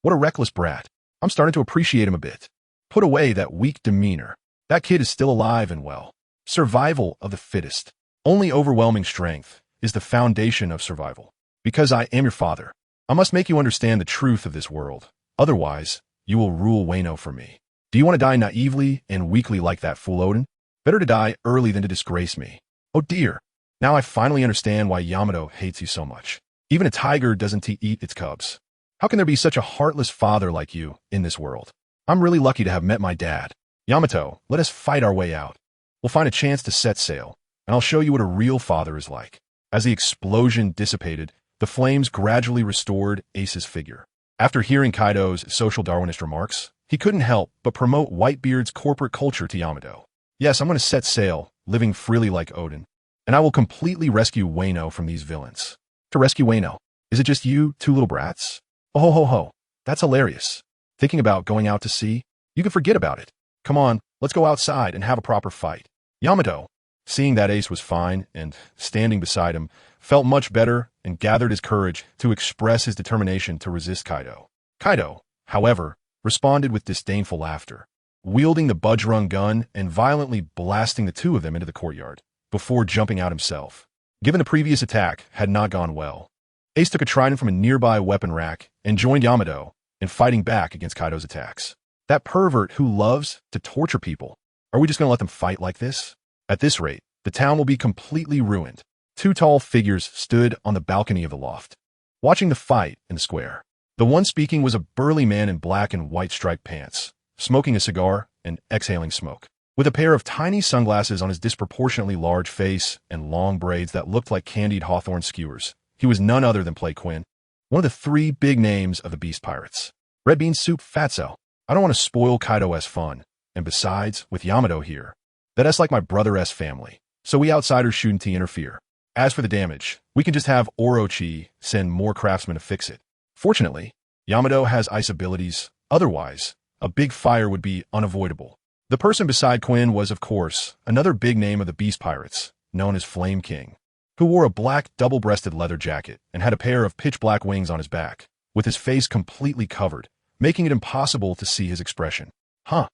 What a reckless brat. I'm starting to appreciate him a bit. Put away that weak demeanor. That kid is still alive and well. Survival of the fittest. Only overwhelming strength is the foundation of survival. Because I am your father, I must make you understand the truth of this world. Otherwise, you will rule Wano for me. Do you want to die naively and weakly like that fool Odin? Better to die early than to disgrace me. Oh dear. Now I finally understand why Yamato hates you so much. Even a tiger doesn't eat its cubs. How can there be such a heartless father like you in this world? I'm really lucky to have met my dad. Yamato, let us fight our way out. We'll find a chance to set sail, and I'll show you what a real father is like. As the explosion dissipated, the flames gradually restored Ace's figure. After hearing Kaido's social Darwinist remarks, he couldn't help but promote Whitebeard's corporate culture to Yamato. Yes, I'm going to set sail, living freely like Odin, and I will completely rescue Wano from these villains. To rescue Wano? Is it just you, two little brats? Oh ho ho ho, that's hilarious. Thinking about going out to sea? You can forget about it. Come on, let's go outside and have a proper fight. Yamato, seeing that Ace was fine and standing beside him, felt much better and gathered his courage to express his determination to resist Kaido. Kaido, however, responded with disdainful laughter, wielding the Budgerung gun and violently blasting the two of them into the courtyard, before jumping out himself. Given the previous attack had not gone well, Ace took a trident from a nearby weapon rack and joined Yamato in fighting back against Kaido's attacks. That pervert who loves to torture people. Are we just going to let them fight like this? At this rate, the town will be completely ruined. Two tall figures stood on the balcony of the loft, watching the fight in the square. The one speaking was a burly man in black and white striped pants, smoking a cigar and exhaling smoke. With a pair of tiny sunglasses on his disproportionately large face and long braids that looked like candied hawthorn skewers, he was none other than Play Quinn, one of the three big names of the Beast Pirates. Red Bean Soup Fatso. I don't want to spoil Kaido's fun, and besides, with Yamato here, that's like my brother-esque family, so we outsiders shouldn't interfere. As for the damage, we can just have Orochi send more craftsmen to fix it. Fortunately, Yamato has ice abilities, otherwise, a big fire would be unavoidable. The person beside Quinn was, of course, another big name of the Beast Pirates, known as Flame King, who wore a black double-breasted leather jacket and had a pair of pitch-black wings on his back, with his face completely covered, making it impossible to see his expression. Huh.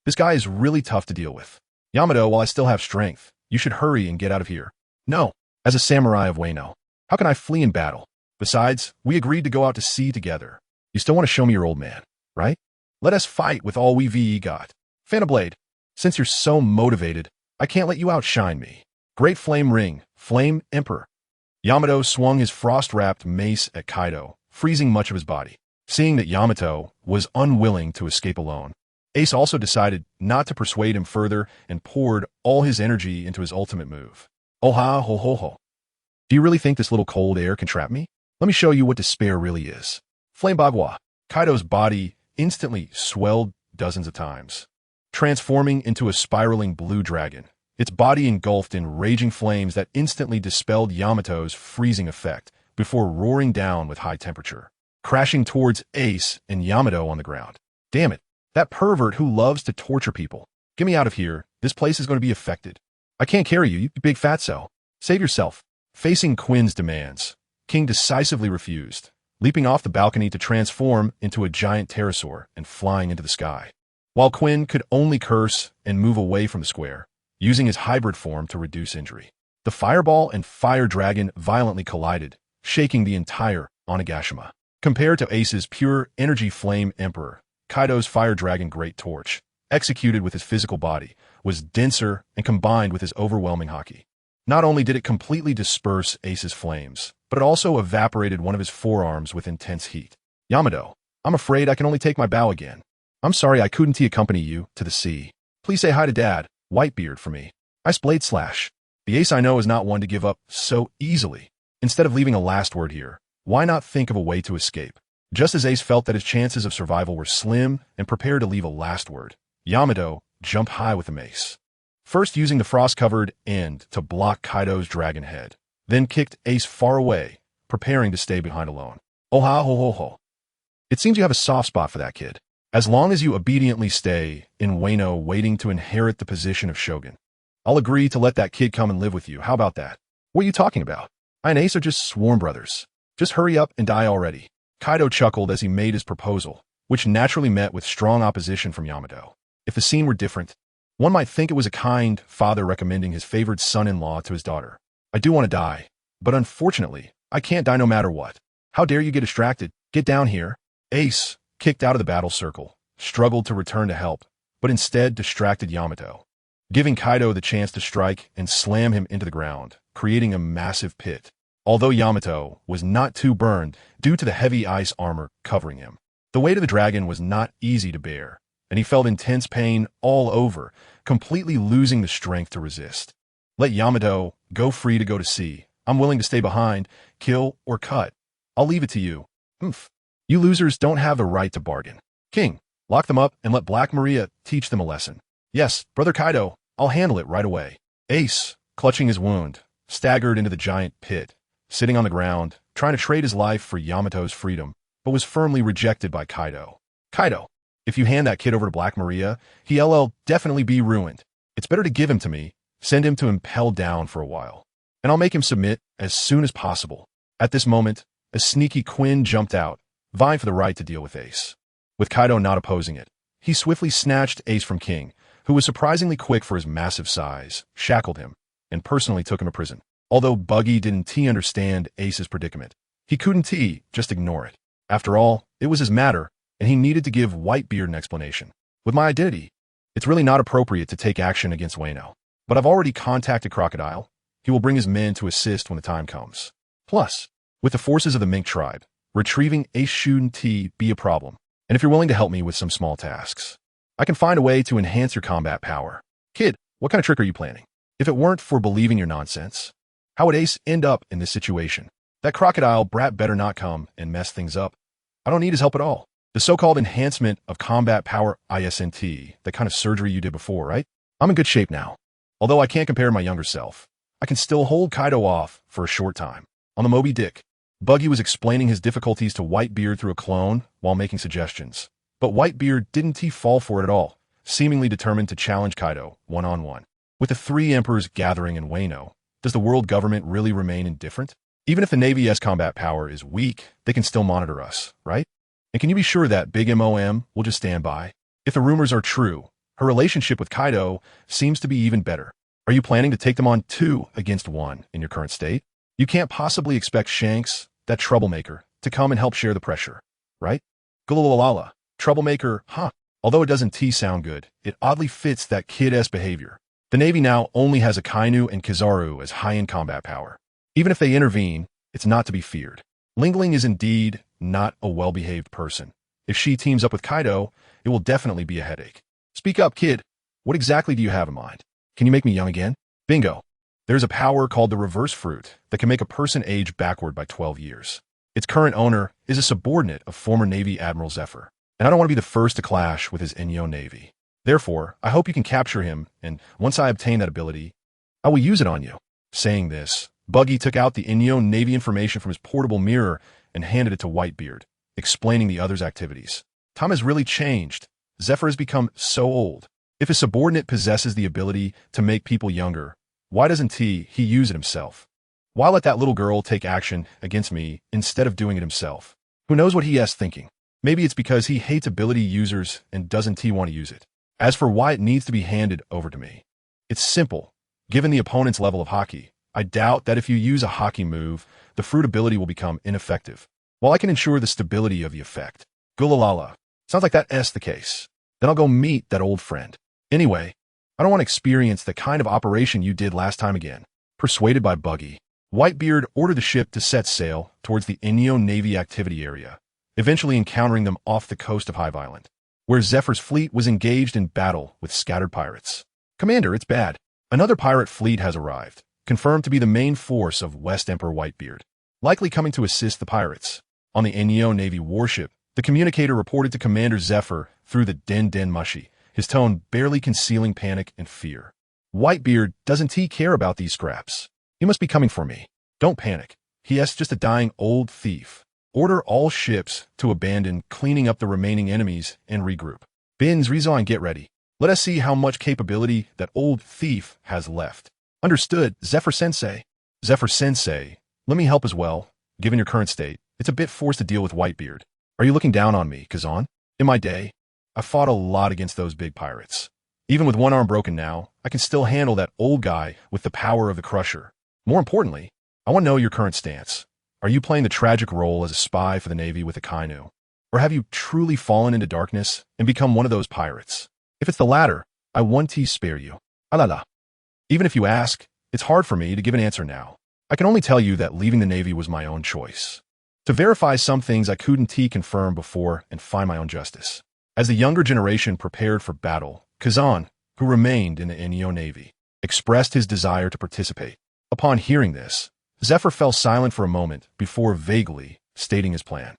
This guy is really tough to deal with. Yamato, while I still have strength, you should hurry and get out of here. No, as a samurai of Wano, how can I flee in battle? Besides, we agreed to go out to sea together. You still want to show me your old man, right? Let us fight with all we VE got. Fanablade, since you're so motivated, I can't let you outshine me. Great Flame Ring, Flame Emperor. Yamato swung his frost-wrapped mace at Kaido, freezing much of his body. Seeing that Yamato was unwilling to escape alone, Ace also decided not to persuade him further and poured all his energy into his ultimate move. Oh ha ho ho ho. Do you really think this little cold air can trap me? Let me show you what despair really is. Flame Bagua. Kaido's body instantly swelled dozens of times, transforming into a spiraling blue dragon, its body engulfed in raging flames that instantly dispelled Yamato's freezing effect before roaring down with high temperature, crashing towards Ace and Yamato on the ground. Damn it, that pervert who loves to torture people. Get me out of here, this place is going to be affected. I can't carry you, you big fatso. Save yourself. Facing Quinn's demands, King decisively refused, leaping off the balcony to transform into a giant pterosaur and flying into the sky, while Quinn could only curse and move away from the square, using his hybrid form to reduce injury. The fireball and fire dragon violently collided, shaking the entire Onigashima. Compared to Ace's pure energy Flame Emperor, Kaido's fire dragon Great Torch, executed with his physical body, was denser and combined with his overwhelming haki. Not only did it completely disperse Ace's flames, but it also evaporated one of his forearms with intense heat. Yamato, I'm afraid I can only take my bow again. I'm sorry I couldn't accompany you to the sea. Please say hi to Dad, Whitebeard, for me. Ice Blade Slash. The Ace I know is not one to give up so easily. Instead of leaving a last word here, why not think of a way to escape? Just as Ace felt that his chances of survival were slim and prepared to leave a last word, Yamato jumped high with the mace. First using the frost-covered end to block Kaido's dragon head, then kicked Ace far away, preparing to stay behind alone. Oh ha ho ho ho. It seems you have a soft spot for that kid. As long as you obediently stay in Wano waiting to inherit the position of Shogun, I'll agree to let that kid come and live with you. How about that? What are you talking about? I and Ace are just sworn brothers. Just hurry up and die already. Kaido chuckled as he made his proposal, which naturally met with strong opposition from Yamato. If the scene were different, one might think it was a kind father recommending his favored son-in-law to his daughter. I do want to die, but unfortunately, I can't die no matter what. How dare you get distracted? Get down here. Ace, kicked out of the battle circle, struggled to return to help, but instead distracted Yamato, giving Kaido the chance to strike and slam him into the ground, creating a massive pit. Although Yamato was not too burned due to the heavy ice armor covering him, the weight of the dragon was not easy to bear, and he felt intense pain all over, completely losing the strength to resist. Let Yamato go free to go to sea. I'm willing to stay behind, kill, or cut. I'll leave it to you. Oomph. You losers don't have the right to bargain. King, lock them up and let Black Maria teach them a lesson. Yes, Brother Kaido, I'll handle it right away. Ace, clutching his wound, staggered into the giant pit, sitting on the ground, trying to trade his life for Yamato's freedom, but was firmly rejected by Kaido. Kaido, if you hand that kid over to Black Maria, he'll definitely be ruined. It's better to give him to me, send him to impel down for a while, and I'll make him submit as soon as possible. At this moment, a sneaky Quinn jumped out, vying for the right to deal with Ace. With Kaido not opposing it, he swiftly snatched Ace from King, who was surprisingly quick for his massive size, shackled him, and personally took him to prison. Although Buggy didn't understand Ace's predicament, he couldn't just ignore it. After all, it was his matter, and he needed to give Whitebeard an explanation. With my identity, it's really not appropriate to take action against Wano. But I've already contacted Crocodile. He will bring his men to assist when the time comes. Plus, with the forces of the Mink tribe, retrieving Ace shouldn't be a problem. And if you're willing to help me with some small tasks, I can find a way to enhance your combat power. Kid, what kind of trick are you planning? If it weren't for believing your nonsense, how would Ace end up in this situation? That crocodile brat better not come and mess things up. I don't need his help at all. The so-called enhancement of combat power ISNT, the kind of surgery you did before, right? I'm in good shape now. Although I can't compare my younger self, I can still hold Kaido off for a short time. On the Moby Dick, Buggy was explaining his difficulties to Whitebeard through a clone while making suggestions. But Whitebeard didn't fall for it at all, seemingly determined to challenge Kaido one-on-one. With the three emperors gathering in Wano, does the world government really remain indifferent? Even if the Navy's combat power is weak, they can still monitor us, right? And can you be sure that Big MOM will just stand by? If the rumors are true, her relationship with Kaido seems to be even better. Are you planning to take them on 2 against 1 in your current state? You can't possibly expect Shanks, that troublemaker, to come and help share the pressure, right? Gulalala, troublemaker, huh? Although it doesn't sound good, it oddly fits that kid-s behavior. The Navy now only has Akainu and Kizaru as high-end combat power. Even if they intervene, it's not to be feared. Lingling is indeed not a well-behaved person. If she teams up with Kaido, it will definitely be a headache. Speak up, kid. What exactly do you have in mind? Can you make me young again? Bingo. There's a power called the reverse fruit that can make a person age backward by 12 years. Its current owner is a subordinate of former Navy Admiral Zephyr, and I don't want to be the first to clash with his Inyo Navy. Therefore, I hope you can capture him, and once I obtain that ability, I will use it on you. Saying this, Buggy took out the Inyo Navy information from his portable mirror and handed it to Whitebeard, explaining the other's activities. Time has really changed. Zephyr has become so old. If a subordinate possesses the ability to make people younger, why doesn't he use it himself? Why let that little girl take action against me instead of doing it himself? Who knows what he is thinking? Maybe it's because he hates ability users and doesn't want to use it. As for why it needs to be handed over to me, it's simple. Given the opponent's level of hockey, I doubt that if you use a hockey move, the fruit ability will become ineffective. While I can ensure the stability of the effect. Gulalala. Sounds like that's the case. Then I'll go meet that old friend. Anyway, I don't want to experience the kind of operation you did last time again. Persuaded by Buggy, Whitebeard ordered the ship to set sail towards the Inyo Navy activity area, eventually encountering them off the coast of High Island, where Zephyr's fleet was engaged in battle with scattered pirates. Commander, it's bad. Another pirate fleet has arrived, confirmed to be the main force of West Emperor Whitebeard, likely coming to assist the pirates. On the Inyo Navy warship, the communicator reported to Commander Zephyr through the Den Mushi, his tone barely concealing panic and fear. Whitebeard doesn't care about these scraps. He must be coming for me. Don't panic. He is just a dying old thief. Order all ships to abandon, cleaning up the remaining enemies and regroup. Bin's Rizan, get ready. Let us see how much capability that old thief has left. Understood, Zephyr-sensei. Zephyr-sensei, let me help as well. Given your current state, it's a bit forced to deal with Whitebeard. Are you looking down on me, Kazan? In my day, I fought a lot against those big pirates. Even with one arm broken now, I can still handle that old guy with the power of the Crusher. More importantly, I want to know your current stance. Are you playing the tragic role as a spy for the Navy with Akainu? Or have you truly fallen into darkness and become one of those pirates? If it's the latter, I want to spare you. Alala. Even if you ask, it's hard for me to give an answer now. I can only tell you that leaving the Navy was my own choice. To verify some things I couldn't confirm before and find my own justice. As the younger generation prepared for battle, Kazan, who remained in the Inyo Navy, expressed his desire to participate. Upon hearing this, Zephyr fell silent for a moment before vaguely stating his plan.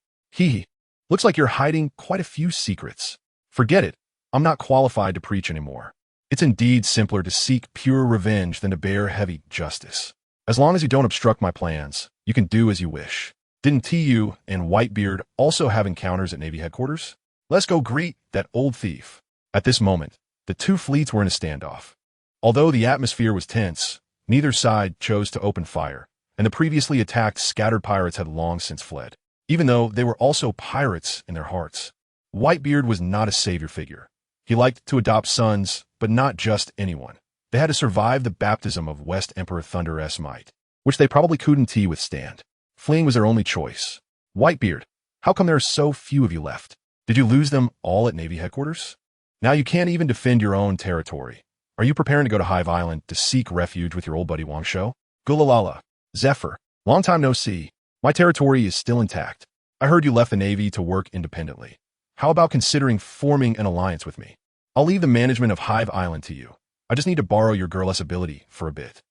Looks like you're hiding quite a few secrets. Forget it. I'm not qualified to preach anymore. It's indeed simpler to seek pure revenge than to bear heavy justice. As long as you don't obstruct my plans, you can do as you wish. Didn't TU and Whitebeard also have encounters at Navy headquarters? Let's go greet that old thief. At this moment, the two fleets were in a standoff. Although the atmosphere was tense, neither side chose to open fire, and the previously attacked scattered pirates had long since fled. Even though they were also pirates in their hearts, Whitebeard was not a savior figure. He liked to adopt sons, but not just anyone. They had to survive the baptism of West Emperor Thunder's might, which they probably couldn't withstand. Fleeing was their only choice. Whitebeard, how come there are so few of you left? Did you lose them all at Navy headquarters? Now you can't even defend your own territory. Are you preparing to go to Hive Island to seek refuge with your old buddy Wangsho? Gulalala. Zephyr, long time no see. My territory is still intact. I heard you left the Navy to work independently. How about considering forming an alliance with me? I'll leave the management of Hive Island to you. I just need to borrow your girless ability for a bit.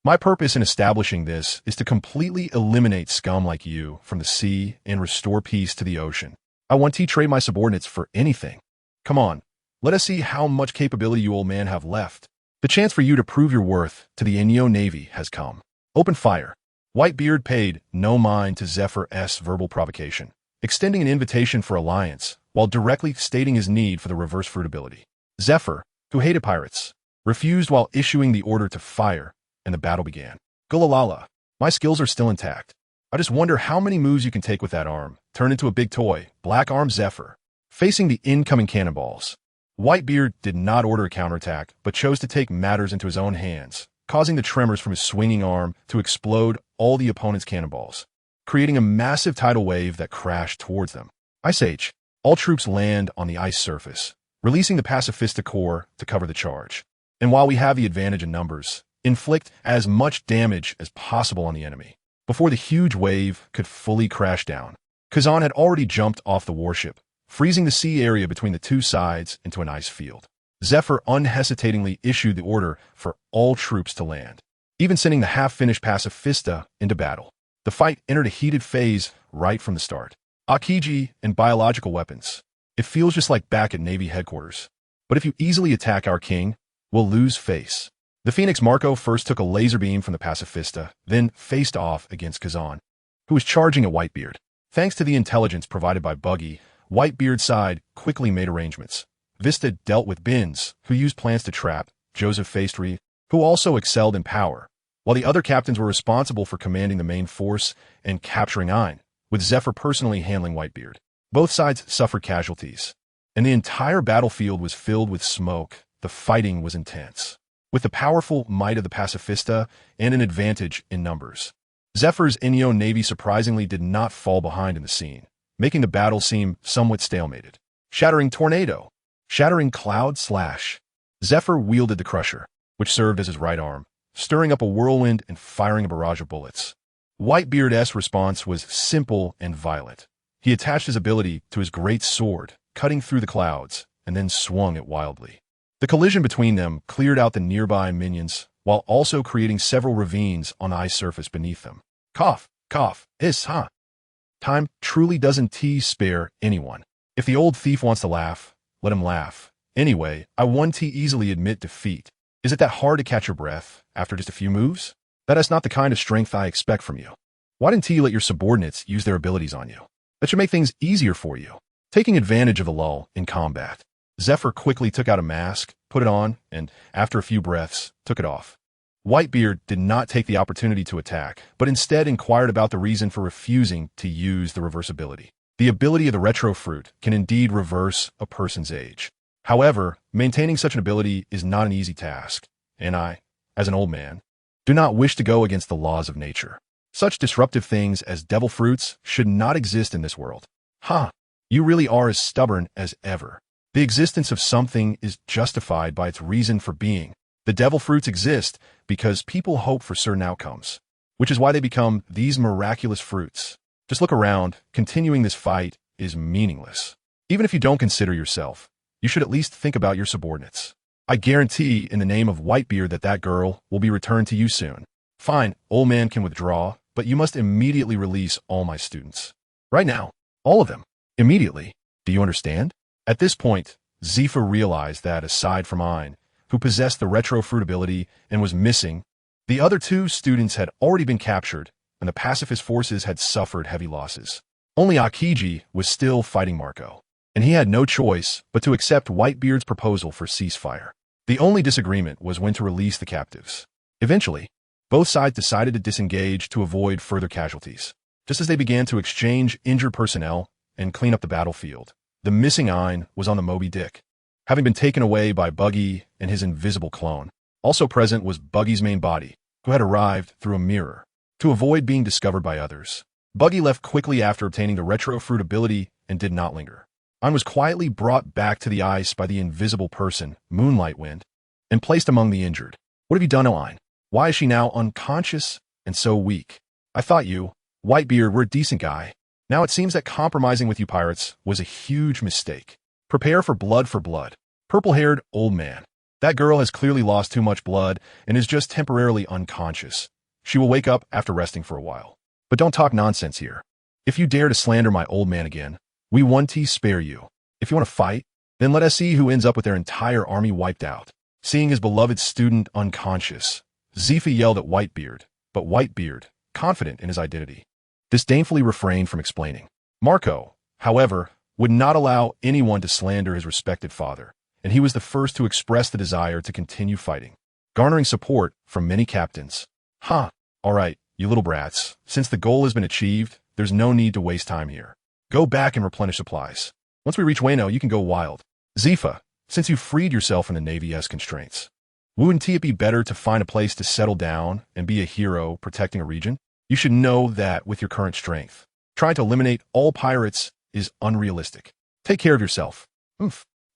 My purpose in establishing this is to completely eliminate scum like you from the sea and restore peace to the ocean. I want to trade my subordinates for anything. Come on, let us see how much capability you old man have left. The chance for you to prove your worth to the Inyo Navy has come. Open fire. Whitebeard paid no mind to Zephyr's verbal provocation, extending an invitation for alliance while directly stating his need for the reverse fruit ability. Zephyr, who hated pirates, refused while issuing the order to fire, and the battle began. Gulalala, my skills are still intact. I just wonder how many moves you can take with that arm. Turn into a big toy, Black Arm Zephyr. Facing the incoming cannonballs, Whitebeard did not order a counterattack, but chose to take matters into his own hands, causing the tremors from his swinging arm to explode all the opponent's cannonballs, creating a massive tidal wave that crashed towards them. Ice Age. All troops land on the ice surface, releasing the Pacifista Corps to cover the charge. And while we have the advantage in numbers, inflict as much damage as possible on the enemy before the huge wave could fully crash down. Kazan had already jumped off the warship, freezing the sea area between the two sides into an ice field. Zephyr unhesitatingly issued the order for all troops to land, even sending the half-finished Pacifista into battle. The fight entered a heated phase right from the start. Akiji and biological weapons. It feels just like back at Navy headquarters. But if you easily attack our king, we'll lose face. The Phoenix Marco first took a laser beam from the Pacifista, then faced off against Kazan, who was charging at Whitebeard. Thanks to the intelligence provided by Buggy, Whitebeard's side quickly made arrangements. Vista dealt with Binns, who used plans to trap, Joseph faced Reeve, who also excelled in power, while the other captains were responsible for commanding the main force and capturing Ein, with Zephyr personally handling Whitebeard. Both sides suffered casualties, and the entire battlefield was filled with smoke. The fighting was intense, with the powerful might of the Pacifista and an advantage in numbers. Zephyr's Inyo Navy surprisingly did not fall behind in the scene, making the battle seem somewhat stalemated. Shattering Tornado. Shattering Cloud Slash. Zephyr wielded the Crusher, which served as his right arm, stirring up a whirlwind and firing a barrage of bullets. Whitebeard's response was simple and violent. He attached his ability to his great sword, cutting through the clouds, and then swung it wildly. The collision between them cleared out the nearby minions, while also creating several ravines on the ice surface beneath them. Cough, cough, Time truly doesn't spare anyone. If the old thief wants to laugh, let him laugh. Anyway, I won easily admit defeat. Is it that hard to catch your breath after just a few moves? That is not the kind of strength I expect from you. Why didn't you let your subordinates use their abilities on you? That should make things easier for you. Taking advantage of the lull in combat, Zephyr quickly took out a mask, put it on, and, after a few breaths, took it off. Whitebeard did not take the opportunity to attack, but instead inquired about the reason for refusing to use the reversibility. The ability of the retro fruit can indeed reverse a person's age. However, maintaining such an ability is not an easy task, and I, as an old man, do not wish to go against the laws of nature. Such disruptive things as devil fruits should not exist in this world. You really are as stubborn as ever. The existence of something is justified by its reason for being. The devil fruits exist because people hope for certain outcomes, which is why they become these miraculous fruits. Just look around. Continuing this fight is meaningless. Even if you don't consider yourself, you should at least think about your subordinates. I guarantee in the name of Whitebeard that girl will be returned to you soon. Fine, old man can withdraw, but you must immediately release all my students. Right now. All of them. Immediately. Do you understand? At this point, Zifa realized that, aside from Ein, who possessed the retro fruit ability and was missing, the other two students had already been captured, and the pacifist forces had suffered heavy losses. Only Akiji was still fighting Marco, and he had no choice but to accept Whitebeard's proposal for ceasefire. The only disagreement was when to release the captives. Eventually, both sides decided to disengage to avoid further casualties. Just as they began to exchange injured personnel and clean up the battlefield, the missing Ein was on the Moby Dick, having been taken away by Buggy and his invisible clone. Also present was Buggy's main body, who had arrived through a mirror. To avoid being discovered by others, Buggy left quickly after obtaining the retro fruit ability and did not linger. Ein was quietly brought back to the ice by the invisible person, Moonlight Wind, and placed among the injured. What have you done, Ein? Why is she now unconscious and so weak? I thought you, Whitebeard, were a decent guy. Now it seems that compromising with you pirates was a huge mistake. Prepare for blood for blood. Purple-haired old man. That girl has clearly lost too much blood and is just temporarily unconscious. She will wake up after resting for a while. But don't talk nonsense here. If you dare to slander my old man again, we won't spare you. If you want to fight, then let us see who ends up with their entire army wiped out. Seeing his beloved student unconscious, Zifa yelled at Whitebeard, but Whitebeard, confident in his identity, disdainfully refrained from explaining. Marco, however, would not allow anyone to slander his respected father, and he was the first to express the desire to continue fighting, garnering support from many captains. All right, you little brats, since the goal has been achieved, there's no need to waste time here. Go back and replenish supplies. Once we reach Wano, you can go wild. Zifa, since you freed yourself from the Navy's constraints, wouldn't it be better to find a place to settle down and be a hero protecting a region? You should know that with your current strength, trying to eliminate all pirates is unrealistic. Take care of yourself.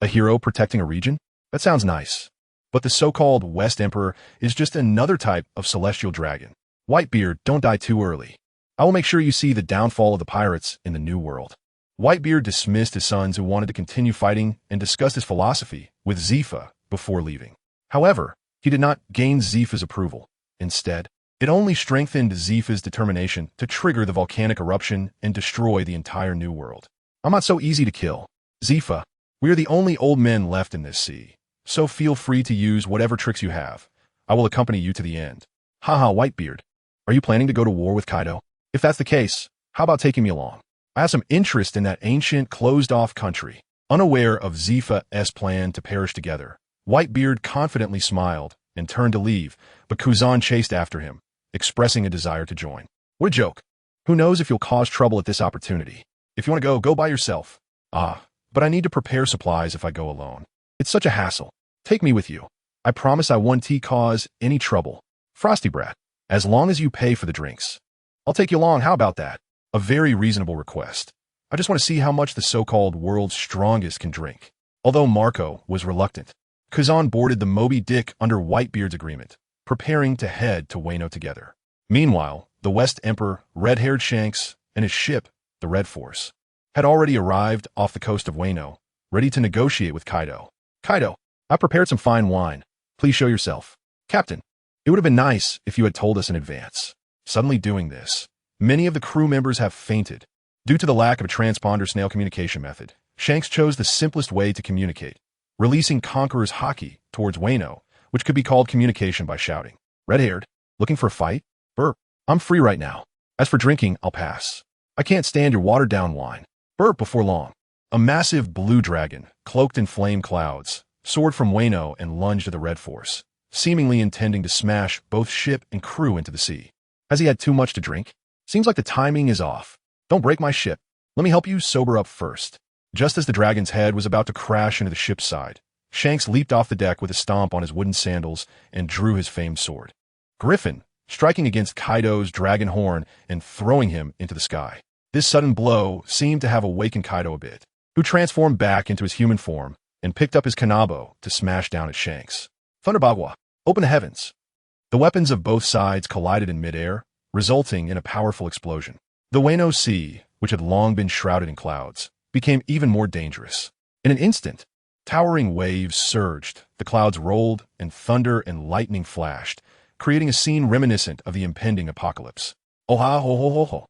A hero protecting a region? That sounds nice. But the so-called West Emperor is just another type of celestial dragon. Whitebeard, don't die too early. I will make sure you see the downfall of the pirates in the New World. Whitebeard dismissed his sons who wanted to continue fighting and discussed his philosophy with Zifa before leaving. However, he did not gain Zifa's approval. Instead, it only strengthened Zifa's determination to trigger the volcanic eruption and destroy the entire New World. I'm not so easy to kill. Zifa, we are the only old men left in this sea, so feel free to use whatever tricks you have. I will accompany you to the end. Whitebeard. Are you planning to go to war with Kaido? If that's the case, how about taking me along? I have some interest in that ancient, closed-off country. Unaware of Zifa's plan to perish together, Whitebeard confidently smiled and turned to leave, but Kuzan chased after him, expressing a desire to join. What a joke. Who knows if you'll cause trouble at this opportunity. If you want to go, go by yourself. But I need to prepare supplies if I go alone. It's such a hassle. Take me with you. I promise I won't cause any trouble. Frosty Brat, as long as you pay for the drinks. I'll take you along, how about that? A very reasonable request. I just want to see how much the so-called world's strongest can drink. Although Marco was reluctant, Kazan boarded the Moby Dick under Whitebeard's agreement, preparing to head to Wano together. Meanwhile, the West Emperor, red-haired Shanks, and his ship, the Red Force, had already arrived off the coast of Wano, ready to negotiate with Kaido. Kaido, I prepared some fine wine. Please show yourself. Captain, it would have been nice if you had told us in advance. Suddenly doing this, many of the crew members have fainted. Due to the lack of a transponder snail communication method, Shanks chose the simplest way to communicate, releasing Conqueror's haki towards Wano, which could be called communication by shouting. Red-haired, looking for a fight? Burp, I'm free right now. As for drinking, I'll pass. I can't stand your watered-down wine. Burp before long. A massive blue dragon, cloaked in flame clouds, soared from Wano and lunged at the Red Force, seemingly intending to smash both ship and crew into the sea. Has he had too much to drink? Seems like the timing is off. Don't break my ship. Let me help you sober up first. Just as the dragon's head was about to crash into the ship's side, Shanks leaped off the deck with a stomp on his wooden sandals and drew his famed sword. Griffin, striking against Kaido's dragon horn and throwing him into the sky. This sudden blow seemed to have awakened Kaido a bit, who transformed back into his human form and picked up his kanabo to smash down at Shanks. Thunderbagua, open the heavens. The weapons of both sides collided in midair, resulting in a powerful explosion. The Wano Sea, which had long been shrouded in clouds, became even more dangerous. In an instant, towering waves surged, the clouds rolled, and thunder and lightning flashed, creating a scene reminiscent of the impending apocalypse. Oha ho ho ho ho.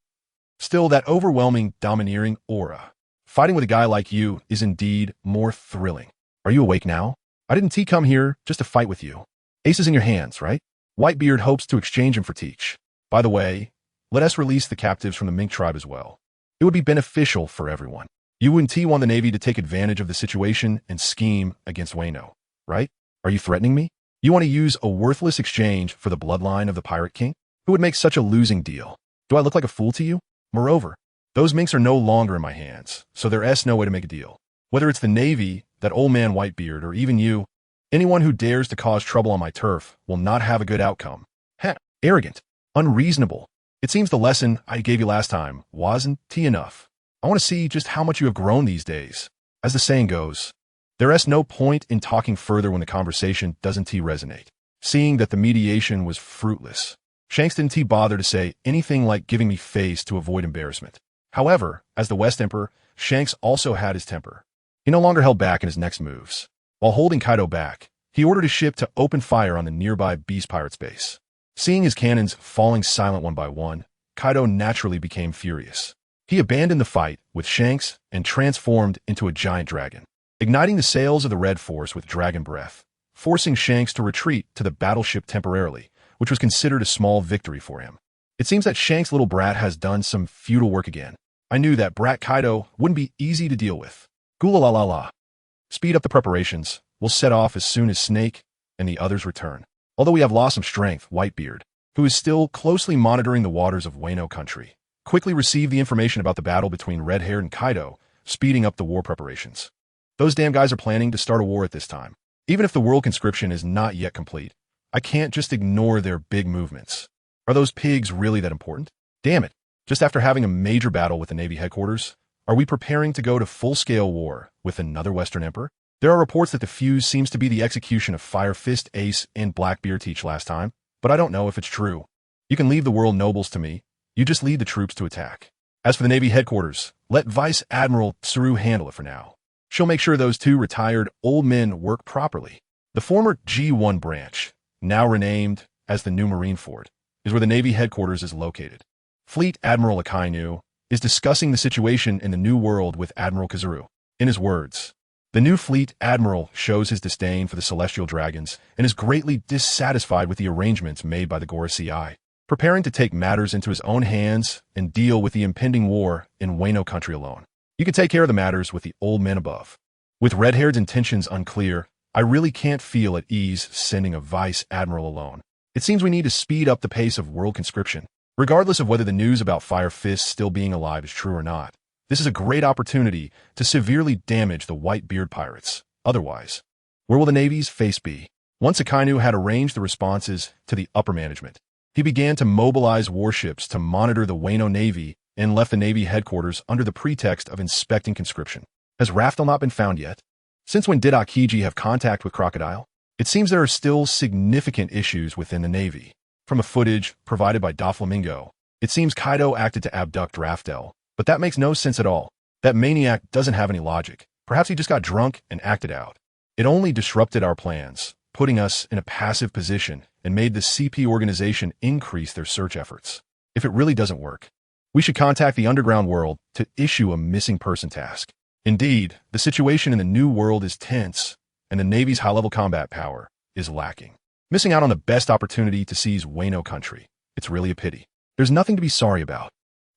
Still, that overwhelming, domineering aura. Fighting with a guy like you is indeed more thrilling. Are you awake now? I didn't come here just to fight with you. Ace is in your hands, right? Whitebeard hopes to exchange him for Teach. By the way, let us release the captives from the Mink tribe as well. It would be beneficial for everyone. You and T want the Navy to take advantage of the situation and scheme against Wano, right? Are you threatening me? You want to use a worthless exchange for the bloodline of the Pirate King? Who would make such a losing deal? Do I look like a fool to you? Moreover, those minks are no longer in my hands, so there's no way to make a deal. Whether it's the Navy, that old man Whitebeard, or even you, anyone who dares to cause trouble on my turf will not have a good outcome. Heh, arrogant, unreasonable. It seems the lesson I gave you last time wasn't enough. I want to see just how much you have grown these days. As the saying goes, there's no point in talking further when the conversation doesn't resonate. Seeing that the mediation was fruitless, Shanks didn't bother to say anything like giving me face to avoid embarrassment. However, as the West Emperor, Shanks also had his temper. He no longer held back in his next moves. While holding Kaido back, he ordered his ship to open fire on the nearby Beast Pirates base. Seeing his cannons falling silent one by one, Kaido naturally became furious. He abandoned the fight with Shanks and transformed into a giant dragon, igniting the sails of the Red Force with dragon breath, forcing Shanks to retreat to the battleship temporarily, which was considered a small victory for him. It seems that Shanks' little brat has done some futile work again. I knew that brat Kaido wouldn't be easy to deal with. Gula la la la. Speed up the preparations. We'll set off as soon as Snake and the others return. Although we have lost some strength, Whitebeard, who is still closely monitoring the waters of Wano country, quickly received the information about the battle between Redhair and Kaido, speeding up the war preparations. Those damn guys are planning to start a war at this time. Even if the world conscription is not yet complete, I can't just ignore their big movements. Are those pigs really that important? Damn it. Just after having a major battle with the Navy headquarters, are we preparing to go to full-scale war with another Western Emperor? There are reports that the fuse seems to be the execution of Fire Fist, Ace, and Blackbeard Teach last time, but I don't know if it's true. You can leave the world nobles to me. You just lead the troops to attack. As for the Navy headquarters, let Vice Admiral Tsuru handle it for now. She'll make sure those two retired old men work properly. The former G1 branch, now renamed as the new Marine Fort, is where the Navy headquarters is located. Fleet Admiral Akainu is discussing the situation in the New World with Admiral Kazuru. In his words, the new fleet admiral shows his disdain for the celestial dragons and is greatly dissatisfied with the arrangements made by the Gorosei, preparing to take matters into his own hands and deal with the impending war in Wano country alone. You can take care of the matters with the old men above. With Redhaird's intentions unclear, I really can't feel at ease sending a vice admiral alone. It seems we need to speed up the pace of world conscription. Regardless of whether the news about Fire Fist still being alive is true or not, this is a great opportunity to severely damage the Whitebeard pirates. Otherwise, where will the Navy's face be? Once Akainu had arranged the responses to the upper management, he began to mobilize warships to monitor the Wano Navy and left the Navy headquarters under the pretext of inspecting conscription. Has Raftel not been found yet? Since when did Akiji have contact with Crocodile? It seems there are still significant issues within the Navy. From the footage provided by Doflamingo, it seems Kaido acted to abduct Raftel, but that makes no sense at all. That maniac doesn't have any logic. Perhaps he just got drunk and acted out. It only disrupted our plans, putting us in a passive position and made the CP organization increase their search efforts. If it really doesn't work, we should contact the underground world to issue a missing person task. Indeed, the situation in the new world is tense, and the Navy's high-level combat power is lacking. Missing out on the best opportunity to seize Wano country. It's really a pity. There's nothing to be sorry about.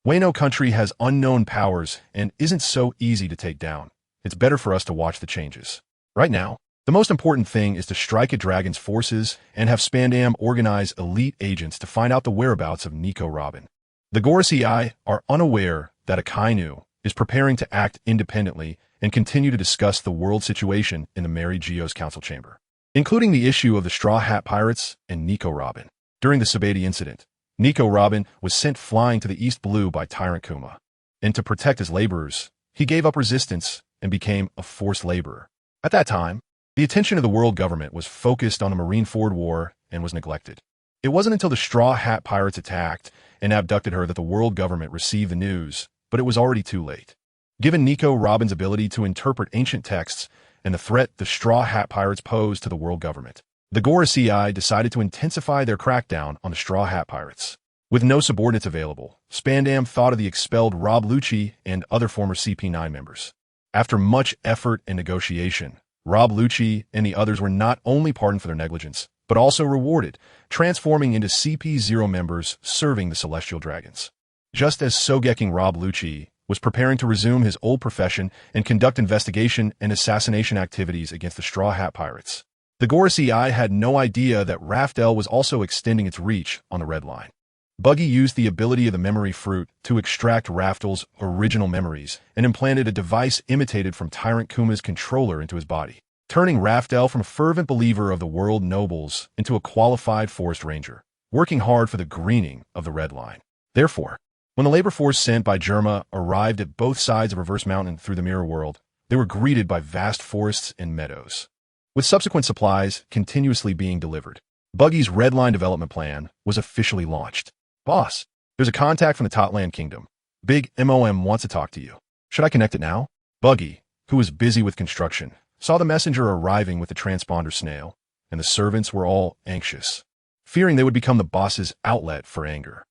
Wano country has unknown powers and isn't so easy to take down. It's better for us to watch the changes. Right now, the most important thing is to strike at Dragon's forces and have Spandam organize elite agents to find out the whereabouts of Nico Robin. The Gorosei are unaware that Akainu is preparing to act independently and continue to discuss the world situation in the Mary Geo's council chamber, including the issue of the Straw Hat Pirates and Nico Robin. During the Sabati incident, Nico Robin was sent flying to the East Blue by Tyrant Kuma, and to protect his laborers, he gave up resistance and became a forced laborer. At that time, the attention of the world government was focused on the Marineford War and was neglected. It wasn't until the Straw Hat Pirates attacked and abducted her that the world government received the news, but it was already too late. Given Nico Robin's ability to interpret ancient texts and the threat the Straw Hat Pirates posed to the world government, The Gorosei decided to intensify their crackdown on the Straw Hat Pirates. With no subordinates available, Spandam thought of the expelled Rob Lucci and other former CP9 members. After much effort and negotiation, Rob Lucci and the others were not only pardoned for their negligence, but also rewarded, transforming into CP0 members serving the Celestial Dragons. Just as Sogeking Rob Lucci was preparing to resume his old profession and conduct investigation and assassination activities against the Straw Hat Pirates, the Gorosei had no idea that Raftel was also extending its reach on the Red Line. Buggy used the ability of the memory fruit to extract Raftel's original memories and implanted a device imitated from Tyrant Kuma's controller into his body, turning Raftel from a fervent believer of the world nobles into a qualified forest ranger, working hard for the greening of the Red Line. Therefore, when the labor force sent by Germa arrived at both sides of Reverse Mountain through the Mirror World, they were greeted by vast forests and meadows, with subsequent supplies continuously being delivered. Buggy's Red Line development plan was officially launched. Boss, there's a contact from the Totland Kingdom. Big MOM wants to talk to you. Should I connect it now? Buggy, who was busy with construction, saw the messenger arriving with the transponder snail, and the servants were all anxious, fearing they would become the boss's outlet for anger.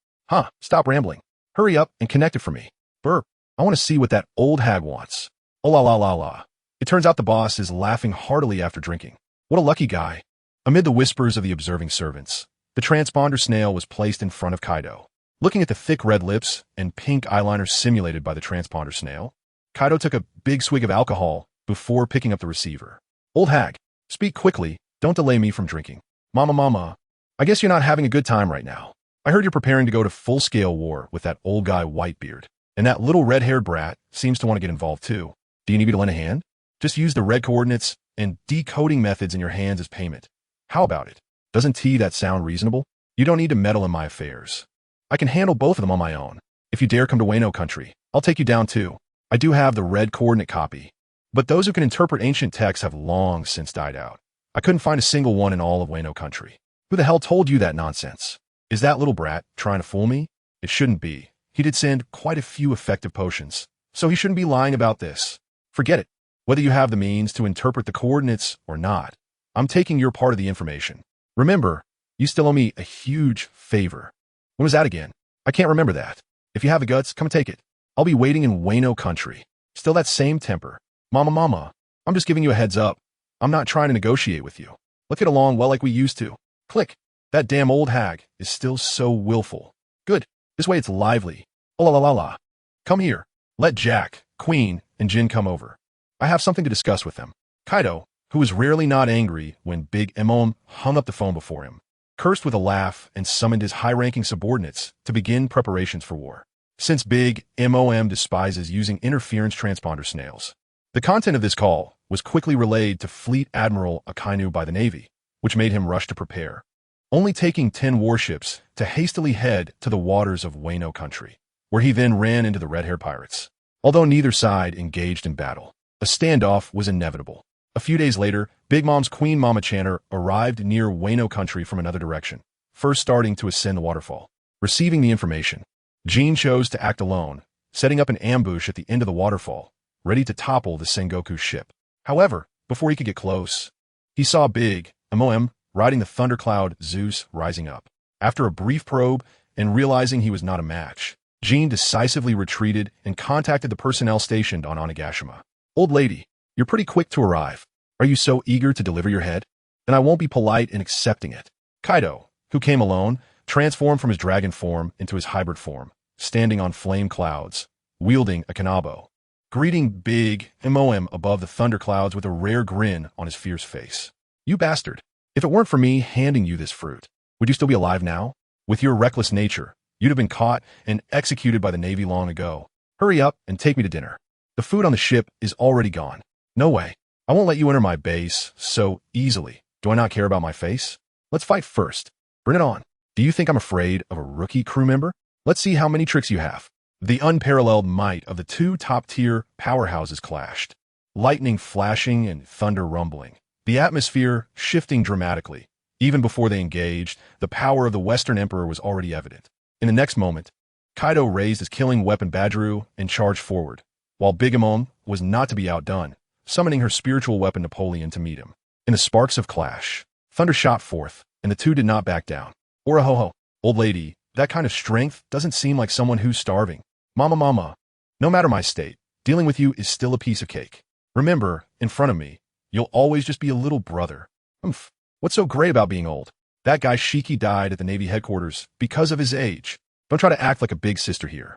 Stop rambling. Hurry up and connect it for me. Burp, I want to see what that old hag wants. Oh la la la la. It turns out the boss is laughing heartily after drinking. What a lucky guy. Amid the whispers of the observing servants, the transponder snail was placed in front of Kaido. Looking at the thick red lips and pink eyeliner simulated by the transponder snail, Kaido took a big swig of alcohol before picking up the receiver. Old hag, speak quickly, don't delay me from drinking. Mama, I guess you're not having a good time right now. I heard you're preparing to go to full-scale war with that old guy Whitebeard, and that little red-haired brat seems to want to get involved too. Do you need me to lend a hand? Just use the red coordinates and decoding methods in your hands as payment. How about it? Doesn't that sound reasonable? You don't need to meddle in my affairs. I can handle both of them on my own. If you dare come to Wano country, I'll take you down too. I do have the red coordinate copy, but those who can interpret ancient texts have long since died out. I couldn't find a single one in all of Wano country. Who the hell told you that nonsense? Is that little brat trying to fool me? It shouldn't be. He did send quite a few effective potions, so he shouldn't be lying about this. Forget it. Whether you have the means to interpret the coordinates or not, I'm taking your part of the information. Remember, you still owe me a huge favor. When was that again? I can't remember that. If you have the guts, come take it. I'll be waiting in Wano country. Still that same temper. Mama, I'm just giving you a heads up. I'm not trying to negotiate with you. Let's get along well like we used to. Click. That damn old hag is still so willful. Good. This way it's lively. Oh la la la la. Come here. Let Jack, Queen, and Jin come over. I have something to discuss with them. Kaido, who was rarely not angry when Big Mom hung up the phone before him, cursed with a laugh and summoned his high-ranking subordinates to begin preparations for war. Since Big MOM despises using interference transponder snails, the content of this call was quickly relayed to Fleet Admiral Akainu by the Navy, which made him rush to prepare, only taking 10 warships to hastily head to the waters of Wano country, where he then ran into the red-haired pirates. Although neither side engaged in battle, a standoff was inevitable. A few days later, Big Mom's Queen Mama Chanter arrived near Wano country from another direction, first starting to ascend the waterfall. Receiving the information, Jean chose to act alone, setting up an ambush at the end of the waterfall, ready to topple the Sengoku ship. However, before he could get close, he saw Big MOM riding the thundercloud Zeus rising up. After a brief probe and realizing he was not a match, Jean decisively retreated and contacted the personnel stationed on Onigashima. Old lady, you're pretty quick to arrive. Are you so eager to deliver your head? Then I won't be polite in accepting it. Kaido, who came alone, transformed from his dragon form into his hybrid form, standing on flame clouds, wielding a kanabo, greeting Big MOM above the thunderclouds with a rare grin on his fierce face. You bastard. If it weren't for me handing you this fruit, would you still be alive now? With your reckless nature, you'd have been caught and executed by the Navy long ago. Hurry up and take me to dinner. The food on the ship is already gone. No way. I won't let you enter my base so easily. Do I not care about my face? Let's fight first. Bring it on. Do you think I'm afraid of a rookie crew member? Let's see how many tricks you have. The unparalleled might of the two top-tier powerhouses clashed. Lightning flashing and thunder rumbling. The atmosphere shifting dramatically. Even before they engaged, the power of the Western Emperor was already evident. In the next moment, Kaido raised his killing weapon Badru and charged forward, while Bigamon was not to be outdone, summoning her spiritual weapon Napoleon to meet him. In the sparks of clash, Thunder shot forth, and the two did not back down. Ora ho ho, old lady, that kind of strength doesn't seem like someone who's starving. Mama. No matter my state, dealing with you is still a piece of cake. Remember, in front of me, you'll always just be a little brother. Humph. What's so great about being old? That guy Shiki died at the Navy headquarters because of his age. Don't try to act like a big sister here.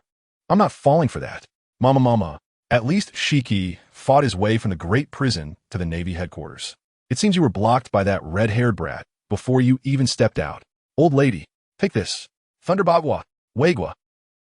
I'm not falling for that. Mama. At least Shiki fought his way from the great prison to the Navy headquarters. It seems you were blocked by that red-haired brat before you even stepped out. Old lady, take this. Thunderbagwa, Wagwa.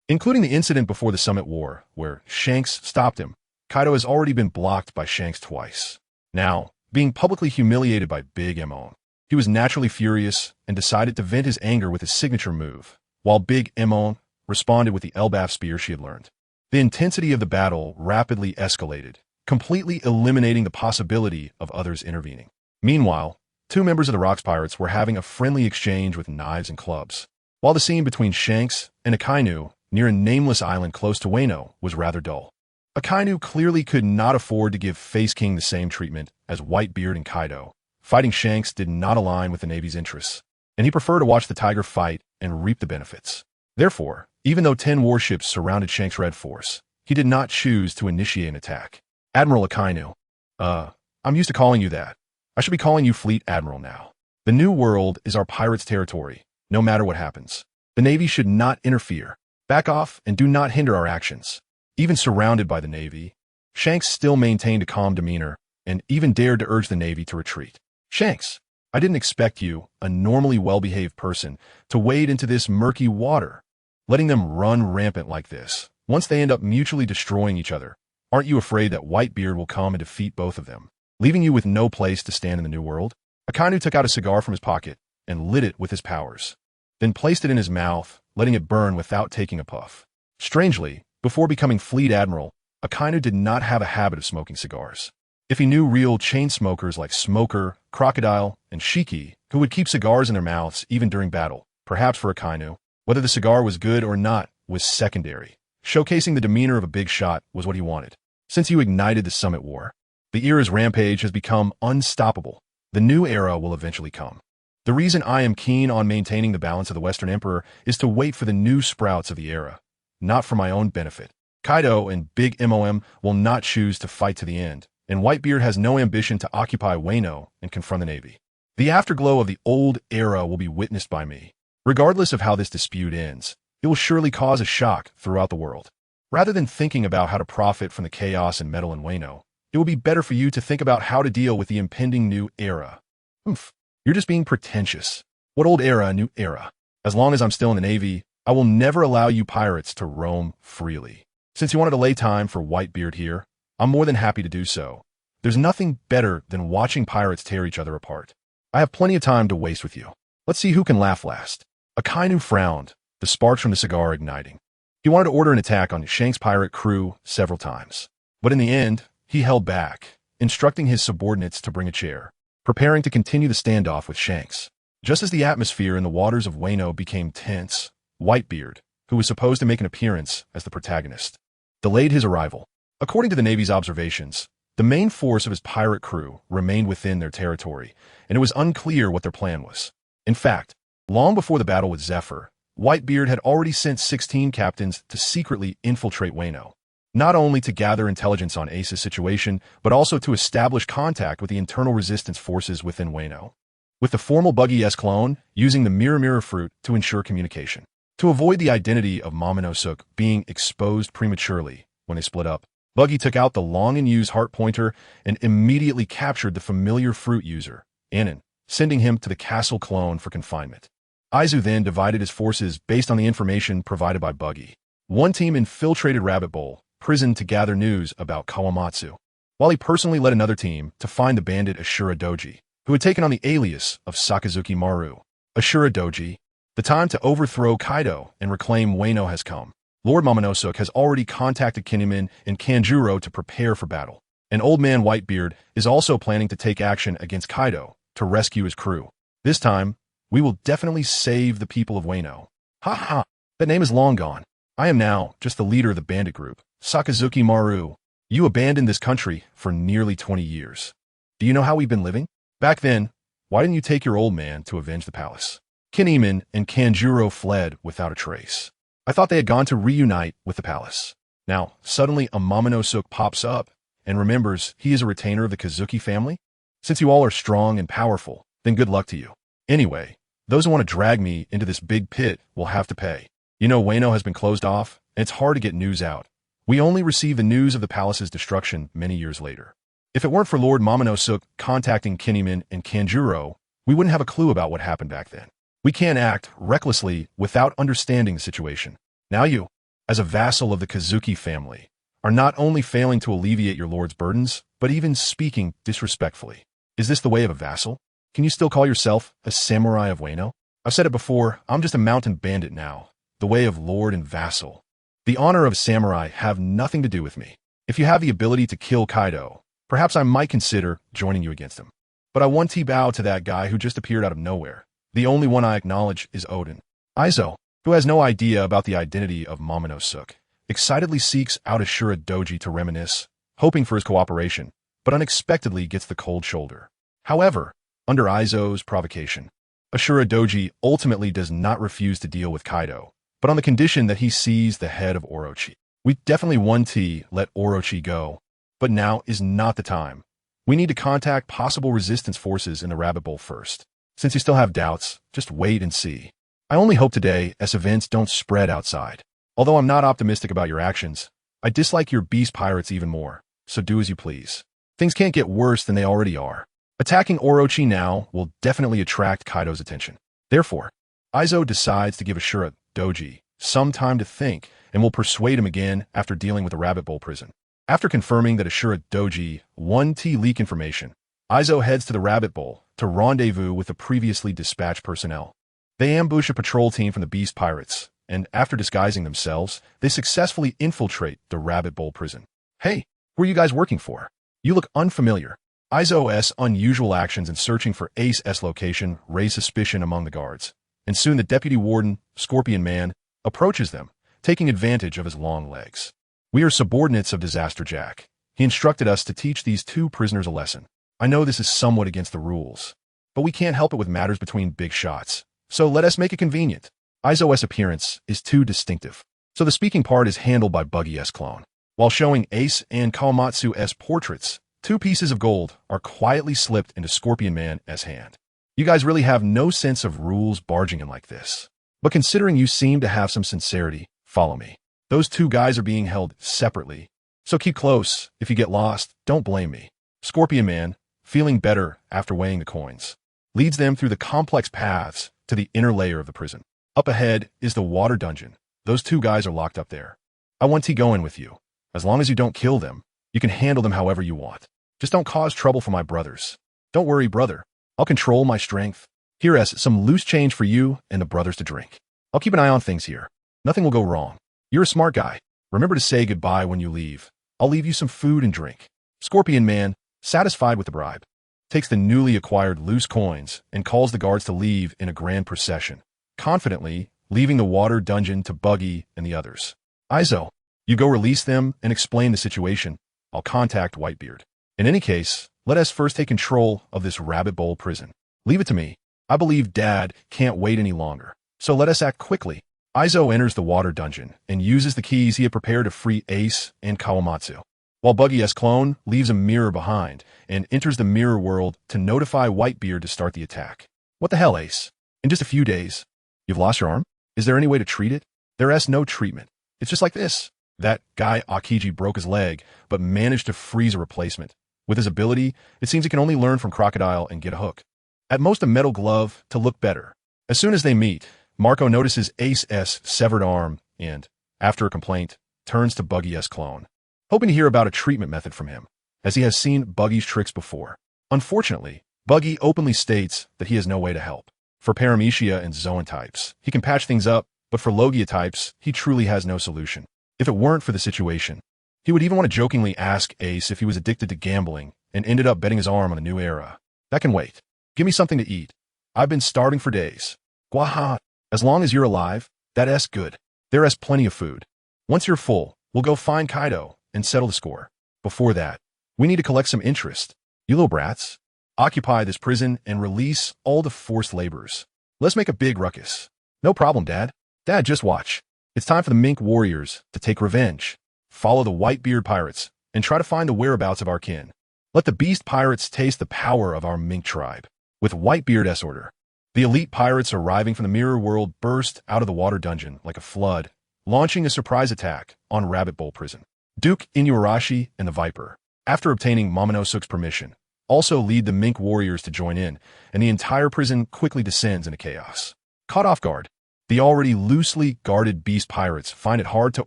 Including the incident before the Summit War, where Shanks stopped him, Kaido has already been blocked by Shanks twice. Now, being publicly humiliated by Big Emon, he was naturally furious and decided to vent his anger with his signature move, while Big Emon responded with the Elbaf spear she had learned. The intensity of the battle rapidly escalated, completely eliminating the possibility of others intervening. Meanwhile, two members of the Rocks Pirates were having a friendly exchange with knives and clubs, while the scene between Shanks and Akainu near a nameless island close to Wano was rather dull. Akainu clearly could not afford to give Face King the same treatment as Whitebeard and Kaido. Fighting Shanks did not align with the Navy's interests, and he preferred to watch the Tiger fight and reap the benefits. Therefore, even though 10 warships surrounded Shanks' Red Force, he did not choose to initiate an attack. Admiral Akainu. I'm used to calling you that. I should be calling you Fleet Admiral now. The New World is our pirates' territory, no matter what happens. The Navy should not interfere. Back off and do not hinder our actions. Even surrounded by the Navy, Shanks still maintained a calm demeanor and even dared to urge the Navy to retreat. Shanks, I didn't expect you, a normally well-behaved person, to wade into this murky water, letting them run rampant like this. Once they end up mutually destroying each other, aren't you afraid that Whitebeard will come and defeat both of them, leaving you with no place to stand in the New World? Akainu took out a cigar from his pocket and lit it with his powers, then placed it in his mouth, letting it burn without taking a puff. Strangely, before becoming Fleet Admiral, Akainu did not have a habit of smoking cigars. If he knew real chain smokers like Smoker, Crocodile, and Shiki, who would keep cigars in their mouths even during battle, perhaps for Akainu, whether the cigar was good or not was secondary. Showcasing the demeanor of a big shot was what he wanted. Since you ignited the Summit War, the era's rampage has become unstoppable. The new era will eventually come. The reason I am keen on maintaining the balance of the Western Emperor is to wait for the new sprouts of the era, not for my own benefit. Kaido and Big Mom will not choose to fight to the end, and Whitebeard has no ambition to occupy Wano and confront the Navy. The afterglow of the old era will be witnessed by me. Regardless of how this dispute ends, it will surely cause a shock throughout the world. Rather than thinking about how to profit from the chaos and meddle in Wano, it will be better for you to think about how to deal with the impending new era. You're just being pretentious. What old era, new era? As long as I'm still in the Navy, I will never allow you pirates to roam freely. Since you wanted to lay time for Whitebeard here, I'm more than happy to do so. There's nothing better than watching pirates tear each other apart. I have plenty of time to waste with you. Let's see who can laugh last. Akainu frowned, the sparks from the cigar igniting. He wanted to order an attack on Shanks' pirate crew several times. But in the end, he held back, instructing his subordinates to bring a chair, preparing to continue the standoff with Shanks. Just as the atmosphere in the waters of Wano became tense, Whitebeard, who was supposed to make an appearance as the protagonist, delayed his arrival. According to the Navy's observations, the main force of his pirate crew remained within their territory, and it was unclear what their plan was. In fact, long before the battle with Zephyr, Whitebeard had already sent 16 captains to secretly infiltrate Wano, not only to gather intelligence on Ace's situation, but also to establish contact with the internal resistance forces within Wano, with the formal Buggy S clone using the Mirror fruit to ensure communication. To avoid the identity of Momonosuke being exposed prematurely when they split up, Buggy took out the long-in-use heart pointer and immediately captured the familiar fruit user, Anon, sending him to the castle clone for confinement. Aizu then divided his forces based on the information provided by Buggy. One team infiltrated Rabbit Bowl prison to gather news about Kawamatsu, while he personally led another team to find the bandit Ashura Doji, who had taken on the alias of Sakazuki Maru. Ashura Doji, the time to overthrow Kaido and reclaim Wano has come. Lord Momonosuke has already contacted Kinemon and Kanjuro to prepare for battle, and Old Man Whitebeard is also planning to take action against Kaido to rescue his crew. This time, we will definitely save the people of Wano. Ha ha! That name is long gone. I am now just the leader of the bandit group, Sakazuki Maru. You abandoned this country for nearly 20 years. Do you know how we've been living? Back then, Why didn't you take your old man to avenge the palace? Kinemon and Kanjuro fled without a trace. I thought they had gone to reunite with the palace. Now, suddenly a Momonosuke pops up and remembers he is a retainer of the Kazuki family? Since you all are strong and powerful, then good luck to you. Anyway, those who want to drag me into this big pit will have to pay. You know Wano has been closed off, and it's hard to get news out. We only received the news of the palace's destruction many years later. If it weren't for Lord Momonosuke contacting Kinemon and Kanjuro, we wouldn't have a clue about what happened back then. We can't act recklessly without understanding the situation. Now you, as a vassal of the Kazuki family, are not only failing to alleviate your lord's burdens, but even speaking disrespectfully. Is this the way of a vassal? Can you still call yourself a samurai of Wano? I've said it before, I'm just a mountain bandit now, the way of lord and vassal. The honor of a samurai have nothing to do with me. If you have the ability to kill Kaido, perhaps I might consider joining you against him. But I one-t bow to that guy who just appeared out of nowhere. The only one I acknowledge is Odin. Aizo, who has no idea about the identity of Momonosuke, excitedly seeks out Ashura Doji to reminisce, hoping for his cooperation, but unexpectedly gets the cold shoulder. However, under Aizo's provocation, Ashura Doji ultimately does not refuse to deal with Kaido, but on the condition that he sees the head of Orochi. We definitely one-t let Orochi go, but now is not the time. We need to contact possible resistance forces in the Rabbit Bowl first. Since you still have doubts, just wait and see. I only hope today as events don't spread outside. Although I'm not optimistic about your actions, I dislike your beast pirates even more, so do as you please. Things can't get worse than they already are. Attacking Orochi now will definitely attract Kaido's attention. Therefore, Aizo decides to give Ashura Doji some time to think and will persuade him again after dealing with the Rabbit Bowl prison. After confirming that Ashura Doji one-t leak information, Aizo heads to the Rabbit Bowl to rendezvous with the previously dispatched personnel. They ambush a patrol team from the Beast Pirates, and after disguising themselves, they successfully infiltrate the Rabbit Bowl prison. Hey, who are you guys working for? You look unfamiliar. Aizo's unusual actions in searching for Ace's location raise suspicion among the guards, and soon the deputy warden, Scorpion Man, approaches them, taking advantage of his long legs. We are subordinates of Disaster Jack. He instructed us to teach these two prisoners a lesson. I know this is somewhat against the rules, but we can't help it with matters between big shots, so let us make it convenient. Aizo's appearance is too distinctive, so the speaking part is handled by Buggy's clone. While showing Ace and Kawamatsu's portraits, 2 pieces of gold are quietly slipped into Scorpion Man's hand. You guys really have no sense of rules barging in like this. But considering you seem to have some sincerity, follow me. Those 2 guys are being held separately, so keep close. If you get lost, don't blame me. Scorpion Man, feeling better after weighing the coins, leads them through the complex paths to the inner layer of the prison. Up ahead is the water dungeon. Those 2 guys are locked up there. I want to go in with you. As long as you don't kill them, you can handle them however you want. Just don't cause trouble for my brothers. Don't worry, brother. I'll control my strength. Here is some loose change for you and the brothers to drink. I'll keep an eye on things here. Nothing will go wrong. You're a smart guy. Remember to say goodbye when you leave. I'll leave you some food and drink. Scorpion Man, satisfied with the bribe, takes the newly acquired loose coins and calls the guards to leave in a grand procession, confidently leaving the water dungeon to Buggy and the others. Aizo, you go release them and explain the situation. I'll contact Whitebeard. In any case, let us first take control of this Rabbit Bowl prison. Leave it to me. I believe Dad can't wait any longer, so let us act quickly. Aizo enters the water dungeon and uses the keys he had prepared to free Ace and Kawamatsu, while Buggy's clone leaves a mirror behind and enters the mirror world to notify Whitebeard to start the attack. What the hell, Ace? In just a few days, you've lost your arm? Is there any way to treat it? There's no treatment. It's just like this. That guy Akiji broke his leg, but managed to freeze a replacement. With his ability, it seems he can only learn from Crocodile and get a hook. At most a metal glove to look better. As soon as they meet, Marco notices Ace's severed arm and, after a complaint, turns to Buggy's clone, hoping to hear about a treatment method from him, as he has seen Buggy's tricks before. Unfortunately, Buggy openly states that he has no way to help. For Paramecia and Zoan types, he can patch things up, but for Logia types, he truly has no solution. If it weren't for the situation, he would even want to jokingly ask Ace if he was addicted to gambling and ended up betting his arm on the new era. That can wait. Give me something to eat. I've been starving for days. Gwaha. As long as you're alive, that's good. There's plenty of food. Once you're full, we'll go find Kaido and settle the score. Before that, we need to collect some interest. You little brats. Occupy this prison and release all the forced laborers. Let's make a big ruckus. No problem, Dad. Dad, just watch. It's time for the mink warriors to take revenge. Follow the Whitebeard pirates and try to find the whereabouts of our kin. Let the beast pirates taste the power of our mink tribe. With Whitebeard's order, the elite pirates arriving from the mirror world burst out of the water dungeon like a flood, launching a surprise attack on Rabbit Bowl Prison. Duke Inuarashi and the Viper, after obtaining Momonosuke's permission, also lead the mink warriors to join in, and the entire prison quickly descends into chaos. Caught off guard, the already loosely guarded beast pirates find it hard to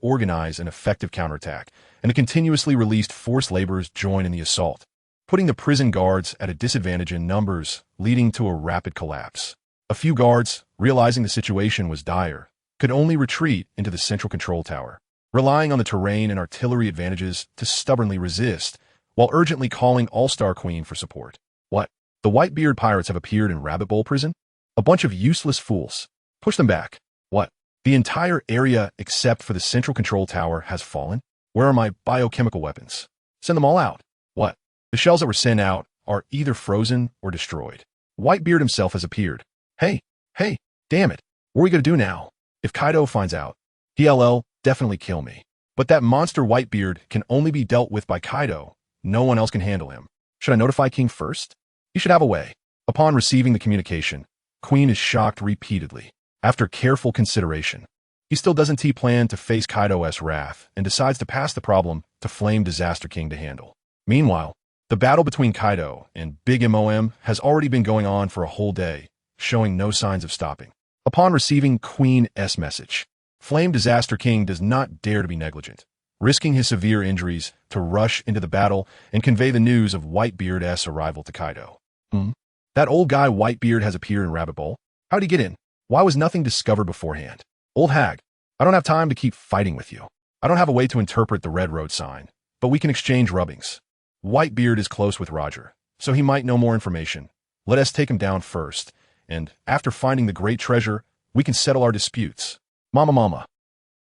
organize an effective counterattack, and the continuously released forced laborers join in the assault, putting the prison guards at a disadvantage in numbers, leading to a rapid collapse. A few guards, realizing the situation was dire, could only retreat into the central control tower, relying on the terrain and artillery advantages to stubbornly resist, while urgently calling All-Star Queen for support. What? The Whitebeard pirates have appeared in Rabbit Bowl Prison? A bunch of useless fools. Push them back. What? The entire area except for the central control tower has fallen? Where are my biochemical weapons? Send them all out. What? The shells that were sent out are either frozen or destroyed. Whitebeard himself has appeared. Hey, damn it. What are we going to do now? If Kaido finds out, he'll definitely kill me. But that monster Whitebeard can only be dealt with by Kaido. No one else can handle him. Should I notify King first? He should have a way. Upon receiving the communication, Queen is shocked repeatedly. After careful consideration, he still doesn't plan to face Kaido's wrath and decides to pass the problem to Flame Disaster King to handle. Meanwhile, the battle between Kaido and Big Mom has already been going on for a whole day, showing no signs of stopping. Upon receiving Queen's message, Flame Disaster King does not dare to be negligent, risking his severe injuries to rush into the battle and convey the news of Whitebeard's arrival to Kaido. That old guy Whitebeard has appeared in Rabbit Bowl? How'd he get in? Why was nothing discovered beforehand? Old hag, I don't have time to keep fighting with you. I don't have a way to interpret the red road sign, but we can exchange rubbings. Whitebeard is close with Roger, so he might know more information. Let us take him down first, and after finding the great treasure, we can settle our disputes. Mama.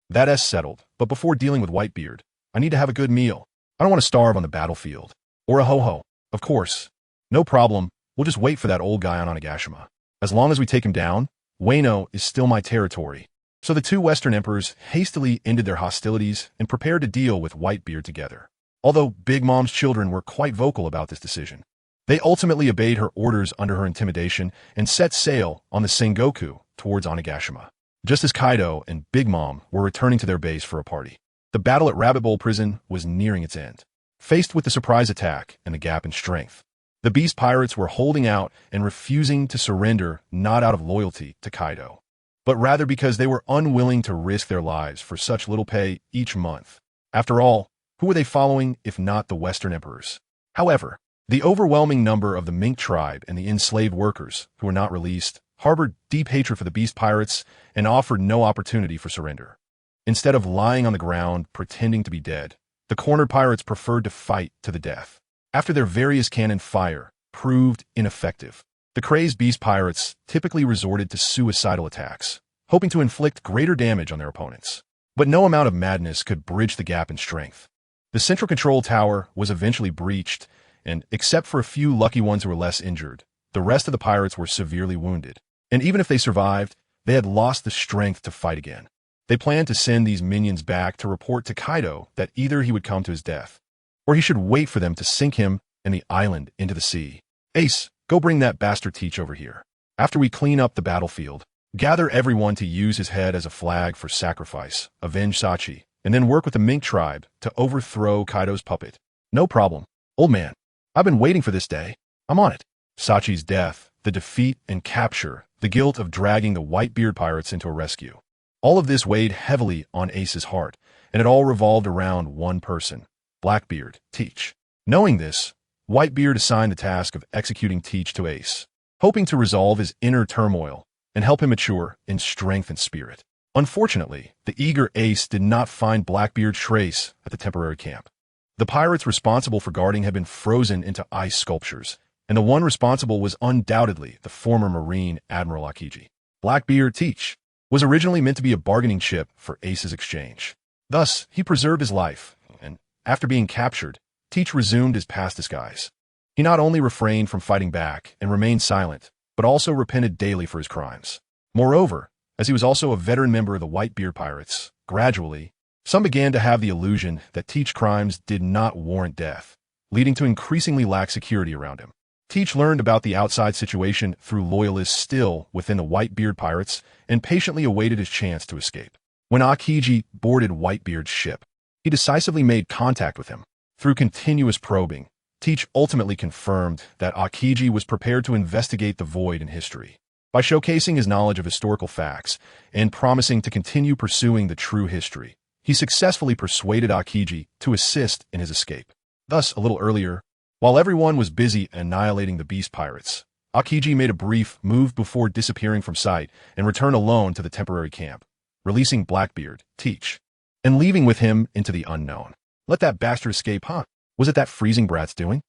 That's settled, but before dealing with Whitebeard, I need to have a good meal. I don't want to starve on the battlefield. Or a ho-ho, of course. No problem, we'll just wait for that old guy on Onigashima. As long as we take him down, Wano is still my territory. So the two Western emperors hastily ended their hostilities and prepared to deal with Whitebeard together. Although Big Mom's children were quite vocal about this decision, they ultimately obeyed her orders under her intimidation and set sail on the Sengoku towards Onigashima, just as Kaido and Big Mom were returning to their base for a party. The battle at Rabbit Bowl Prison was nearing its end. Faced with the surprise attack and the gap in strength, the beast pirates were holding out and refusing to surrender, not out of loyalty to Kaido, but rather because they were unwilling to risk their lives for such little pay each month. After all, who were they following if not the Western emperors? However, the overwhelming number of the mink tribe and the enslaved workers who were not released harbored deep hatred for the beast pirates and offered no opportunity for surrender. Instead of lying on the ground pretending to be dead, the cornered pirates preferred to fight to the death. After their various cannon fire proved ineffective, the crazed beast pirates typically resorted to suicidal attacks, hoping to inflict greater damage on their opponents. But no amount of madness could bridge the gap in strength. The central control tower was eventually breached, and except for a few lucky ones who were less injured, the rest of the pirates were severely wounded. And even if they survived, they had lost the strength to fight again. They planned to send these minions back to report to Kaido that either he would come to his death, or he should wait for them to sink him and the island into the sea. Ace, go bring that bastard Teach over here. After we clean up the battlefield, gather everyone to use his head as a flag for sacrifice, avenge Sachi, and then work with the mink tribe to overthrow Kaido's puppet. No problem. Old man, I've been waiting for this day. I'm on it. Sachi's death, the defeat and capture, the guilt of dragging the Whitebeard pirates into a rescue. All of this weighed heavily on Ace's heart, and it all revolved around one person, Blackbeard, Teach. Knowing this, Whitebeard assigned the task of executing Teach to Ace, hoping to resolve his inner turmoil and help him mature in strength and spirit. Unfortunately, the eager Ace did not find Blackbeard's trace at the temporary camp. The pirates responsible for guarding had been frozen into ice sculptures, and the one responsible was undoubtedly the former Marine Admiral Akiji. Blackbeard Teach was originally meant to be a bargaining chip for Ace's exchange. Thus, he preserved his life, and after being captured, Teach resumed his past disguise. He not only refrained from fighting back and remained silent, but also repented daily for his crimes. Moreover, as he was also a veteran member of the Whitebeard Pirates, gradually, some began to have the illusion that Teach's crimes did not warrant death, leading to increasingly lax security around him. Teach learned about the outside situation through loyalists still within the Whitebeard Pirates and patiently awaited his chance to escape. When Aokiji boarded Whitebeard's ship, he decisively made contact with him. Through continuous probing, Teach ultimately confirmed that Aokiji was prepared to investigate the void in history. By showcasing his knowledge of historical facts and promising to continue pursuing the true history, he successfully persuaded Aokiji to assist in his escape. Thus, a little earlier, while everyone was busy annihilating the beast pirates, Aokiji made a brief move before disappearing from sight and returned alone to the temporary camp, releasing Blackbeard, Teach, and leaving with him into the unknown. Let that bastard escape, huh? Was it that freezing brat's doing?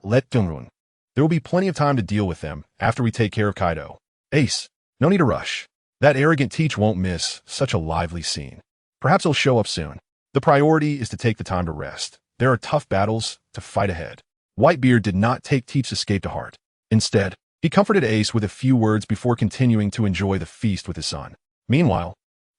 Let Dungrun. There will be plenty of time to deal with them after we take care of Kaido. Ace, no need to rush. That arrogant Teach won't miss such a lively scene. Perhaps he'll show up soon. The priority is to take the time to rest. There are tough battles to fight ahead. Whitebeard did not take Teach's escape to heart. Instead, he comforted Ace with a few words before continuing to enjoy the feast with his son. Meanwhile,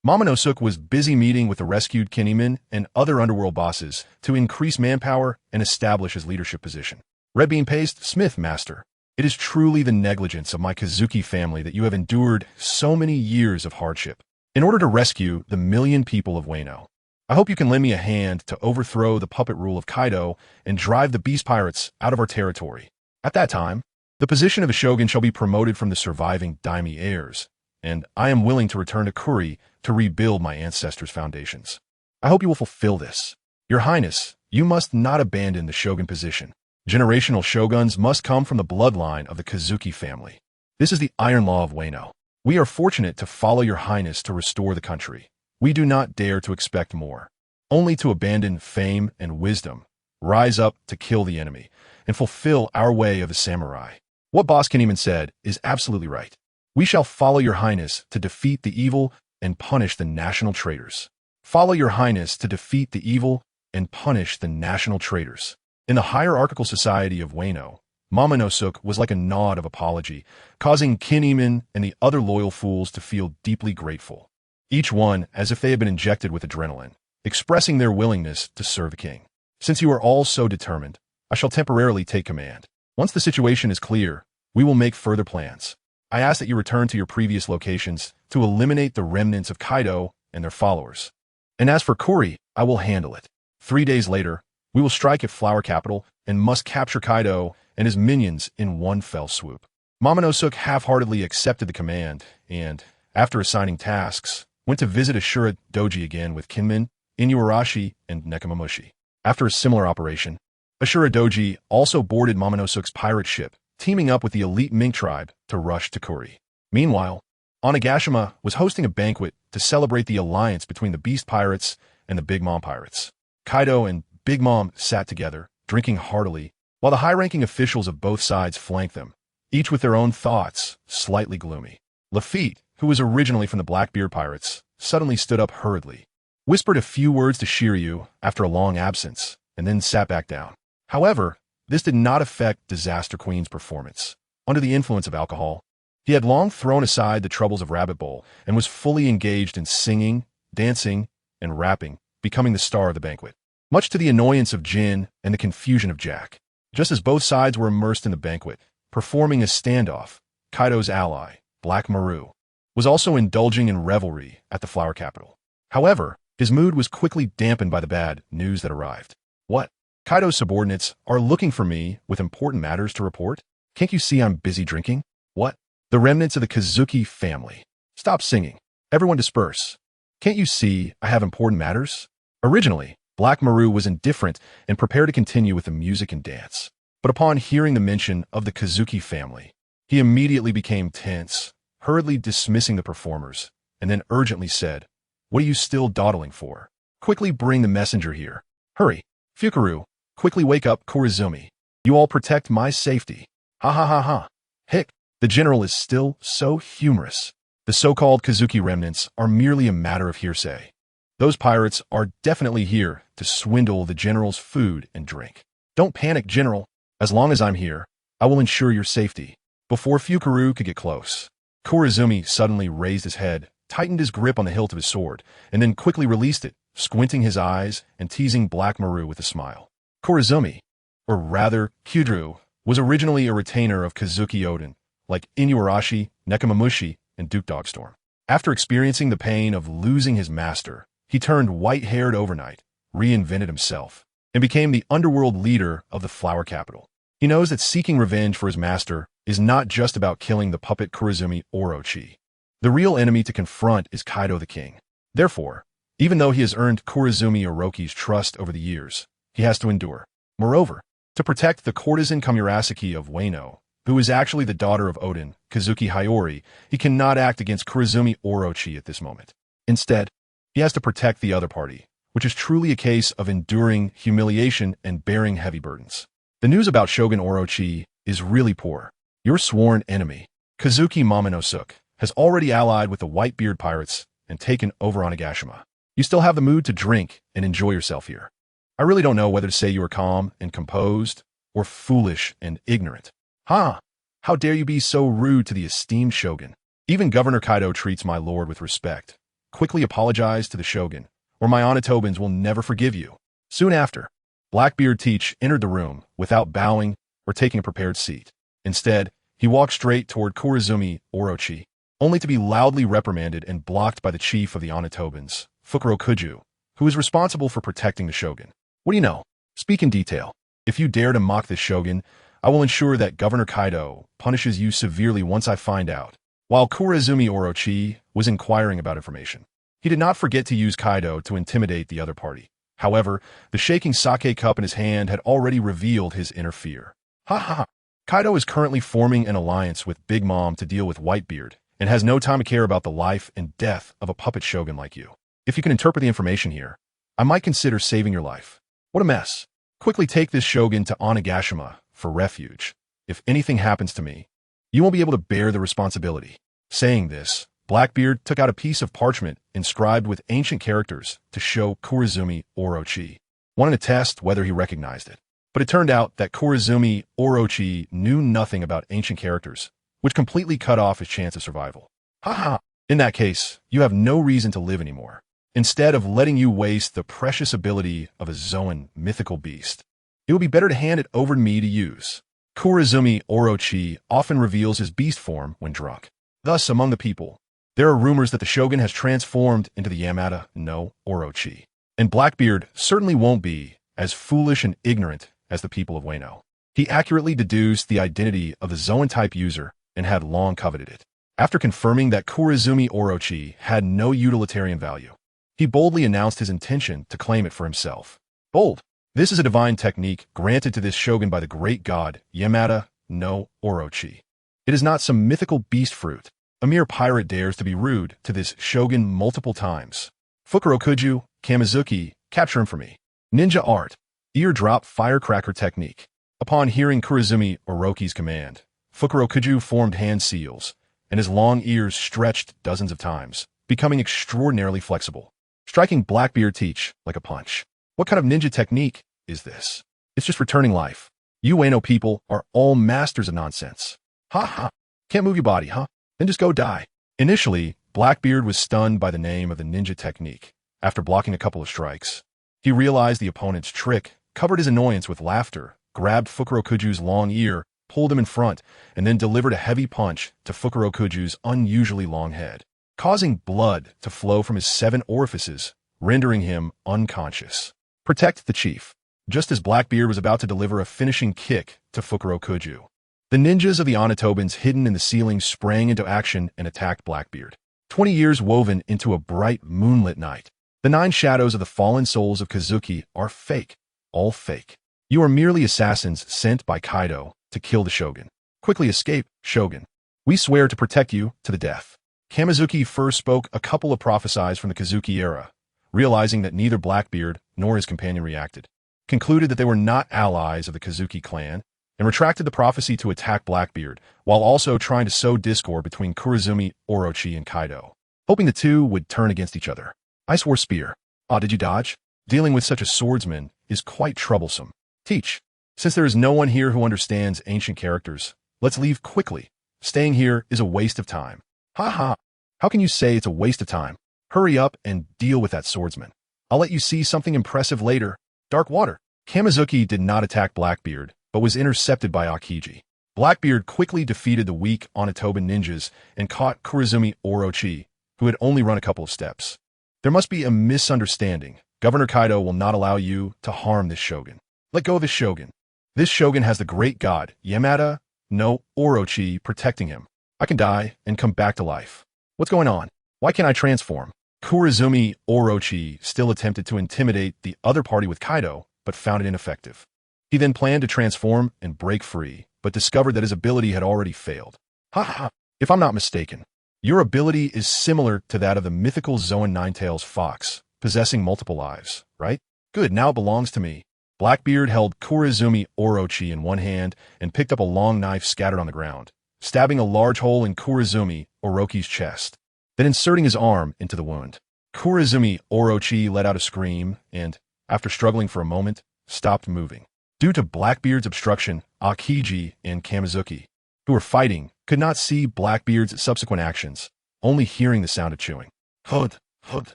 Momonosuke was busy meeting with the rescued Kinemon and other underworld bosses to increase manpower and establish his leadership position. Red Bean Paste, Smith Master. It is truly the negligence of my Kazuki family that you have endured so many years of hardship in order to rescue the million people of Wano. I hope you can lend me a hand to overthrow the puppet rule of Kaido and drive the beast pirates out of our territory. At that time, the position of a shogun shall be promoted from the surviving daimyo heirs, and I am willing to return to Kuri to rebuild my ancestors' foundations. I hope you will fulfill this. Your Highness, you must not abandon the shogun position. Generational shoguns must come from the bloodline of the Kazuki family. This is the iron law of Wano. We are fortunate to follow your Highness to restore the country. We do not dare to expect more, only to abandon fame and wisdom, rise up to kill the enemy, and fulfill our way of the samurai. What Boss Kinemon said is absolutely right. We shall follow your Highness to defeat the evil and punish the national traitors. Follow your Highness to defeat the evil and punish the national traitors. In the hierarchical society of Wano, Momonosuke was like a nod of apology, causing Kinemon and the other loyal fools to feel deeply grateful, each one as if they had been injected with adrenaline, expressing their willingness to serve the king. Since you are all so determined, I shall temporarily take command. Once the situation is clear, we will make further plans. I ask that you return to your previous locations to eliminate the remnants of Kaido and their followers. And as for Kuri, I will handle it. 3 days later, we will strike at Flower Capital and must capture Kaido and his minions in one fell swoop. Momonosuke half-heartedly accepted the command and, after assigning tasks, went to visit Ashura Doji again with Kinmen, Inuarashi, and Nekomamushi. After a similar operation, Ashura Doji also boarded Momonosuke's pirate ship, teaming up with the elite Mink tribe to rush to Kuri. Meanwhile, Onigashima was hosting a banquet to celebrate the alliance between the Beast Pirates and the Big Mom Pirates. Kaido and Big Mom sat together, drinking heartily, while the high-ranking officials of both sides flanked them, each with their own thoughts, slightly gloomy. Lafitte, who was originally from the Blackbeard Pirates, suddenly stood up hurriedly, whispered a few words to Shiryu after a long absence, and then sat back down. However, this did not affect Disaster Queen's performance. Under the influence of alcohol, he had long thrown aside the troubles of Rabbit Bowl and was fully engaged in singing, dancing, and rapping, becoming the star of the banquet, much to the annoyance of Jin and the confusion of Jack. Just as both sides were immersed in the banquet, performing a standoff, Kaido's ally, Black Maru, was also indulging in revelry at the Flower Capital. However, his mood was quickly dampened by the bad news that arrived. What? Kaido's subordinates are looking for me with important matters to report? Can't you see I'm busy drinking? What? The remnants of the Kazuki family. Stop singing. Everyone disperse. Can't you see I have important matters? Originally, Black Maru was indifferent and prepared to continue with the music and dance. But upon hearing the mention of the Kazuki family, he immediately became tense, hurriedly dismissing the performers, and then urgently said, "What are you still dawdling for? Quickly bring the messenger here. Hurry. Fukaru, quickly wake up Korizumi. You all protect my safety." Ha ha ha ha. Hick, the general is still so humorous. The so-called Kazuki remnants are merely a matter of hearsay. Those pirates are definitely here to swindle the general's food and drink. Don't panic, General. As long as I'm here, I will ensure your safety. Before Fukaru could get close, Korizumi suddenly raised his head, tightened his grip on the hilt of his sword, and then quickly released it, squinting his eyes and teasing Black Maru with a smile. Korizumi, or rather Kyudru, was originally a retainer of Kazuki Oden, like Inuarashi, Nekomamushi, and Duke Dogstorm. After experiencing the pain of losing his master, he turned white-haired overnight, reinvented himself, and became the underworld leader of the Flower Capital. He knows that seeking revenge for his master is not just about killing the puppet Korizumi Orochi. The real enemy to confront is Kaido the King. Therefore, even though he has earned Korizumi Orochi's trust over the years, he has to endure. Moreover, to protect the courtesan Kamurasaki of Wano, who is actually the daughter of Oden, Kazuki Hiyori, he cannot act against Korizumi Orochi at this moment. Instead, he has to protect the other party, which is truly a case of enduring humiliation and bearing heavy burdens. The news about Shogun Orochi is really poor. Your sworn enemy, Kazuki Momonosuke, has already allied with the Whitebeard pirates and taken over Onigashima. You still have the mood to drink and enjoy yourself here. I really don't know whether to say you are calm and composed, or foolish and ignorant. Huh? How dare you be so rude to the esteemed Shogun? Even Governor Kaido treats my lord with respect. Quickly apologize to the Shogun, or my Onitobans will never forgive you. Soon after, Blackbeard Teach entered the room without bowing or taking a prepared seat. Instead, he walked straight toward Korizumi Orochi, only to be loudly reprimanded and blocked by the chief of the Onitobans, Fukuro Kuju, who is responsible for protecting the Shogun. What do you know? Speak in detail. If you dare to mock this Shogun, I will ensure that Governor Kaido punishes you severely once I find out. While Korizumi Orochi was inquiring about information, he did not forget to use Kaido to intimidate the other party. However, the shaking sake cup in his hand had already revealed his inner fear. Ha ha! Kaido is currently forming an alliance with Big Mom to deal with Whitebeard, and has no time to care about the life and death of a puppet shogun like you. If you can interpret the information here, I might consider saving your life. What a mess. Quickly take this shogun to Onigashima for refuge. If anything happens to me, you won't be able to bear the responsibility. Saying this, Blackbeard took out a piece of parchment inscribed with ancient characters to show Korizumi Orochi, wanting to test whether he recognized it. But it turned out that Korizumi Orochi knew nothing about ancient characters, which completely cut off his chance of survival. Haha! In that case, you have no reason to live anymore. Instead of letting you waste the precious ability of a Zoan mythical beast, it would be better to hand it over to me to use. Korizumi Orochi often reveals his beast form when drunk. Thus, among the people, there are rumors that the shogun has transformed into the Yamada no Orochi. And Blackbeard certainly won't be as foolish and ignorant as the people of Wano. He accurately deduced the identity of the Zoan-type user and had long coveted it. After confirming that Korizumi Orochi had no utilitarian value, he boldly announced his intention to claim it for himself. Bold! This is a divine technique granted to this shogun by the great god Yamada no Orochi. It is not some mythical beast fruit. A mere pirate dares to be rude to this shogun multiple times. Fukuro Kuju, Kamizuki, capture him for me. Ninja art. Eardrop firecracker technique. Upon hearing Korizumi Orochi's command, Fukuro Kuju formed hand seals, and his long ears stretched dozens of times, becoming extraordinarily flexible, striking Blackbeard Teach like a punch. What kind of ninja technique is this? It's just returning life. You Wano people are all masters of nonsense. Ha ha! Can't move your body, huh? Then just go die. Initially, Blackbeard was stunned by the name of the ninja technique. After blocking a couple of strikes, he realized the opponent's trick, covered his annoyance with laughter, grabbed Fukuro Kuju's long ear, pulled him in front, and then delivered a heavy punch to Fukuro Kuju's unusually long head, causing blood to flow from his 7 orifices, rendering him unconscious. Protect the chief. Just as Blackbeard was about to deliver a finishing kick to Fukuro Kuju, the ninjas of the Onitobans hidden in the ceiling sprang into action and attacked Blackbeard. 20 years woven into a bright moonlit night. The 9 shadows of the fallen souls of Kazuki are fake. All fake. You are merely assassins sent by Kaido to kill the shogun. Quickly escape, shogun. We swear to protect you to the death. Kamizuki first spoke a couple of prophecies from the Kazuki era, realizing that neither Blackbeard nor his companion reacted, concluded that they were not allies of the Kazuki clan, and retracted the prophecy to attack Blackbeard, while also trying to sow discord between Korizumi Orochi and Kaido, hoping the two would turn against each other. Ice War Spear. Ah, did you dodge? Dealing with such a swordsman is quite troublesome. Teach. Since there is no one here who understands ancient characters, let's leave quickly. Staying here is a waste of time. Ha ha. How can you say it's a waste of time? Hurry up and deal with that swordsman. I'll let you see something impressive later. Dark Water. Kamizuki did not attack Blackbeard, but was intercepted by Aokiji. Blackbeard quickly defeated the weak Onitoban ninjas and caught Kurizumi Orochi, who had only run a couple of steps. There must be a misunderstanding. Governor Kaido will not allow you to harm this shogun. Let go of this shogun. This shogun has the great god, Yamada no Orochi, protecting him. I can die and come back to life. What's going on? Why can't I transform? Kurizumi Orochi still attempted to intimidate the other party with Kaido, but found it ineffective. He then planned to transform and break free, but discovered that his ability had already failed. Ha ha! If I'm not mistaken, your ability is similar to that of the mythical Zoan Ninetails fox, possessing multiple lives, right? Good, now it belongs to me. Blackbeard held Kurizumi Orochi in one hand and picked up a long knife scattered on the ground, stabbing a large hole in Kurizumi Orochi's chest, then inserting his arm into the wound. Kurizumi Orochi let out a scream and, after struggling for a moment, stopped moving. Due to Blackbeard's obstruction, Aokiji and Kamizuki, who were fighting, could not see Blackbeard's subsequent actions, only hearing the sound of chewing. Hud, hud,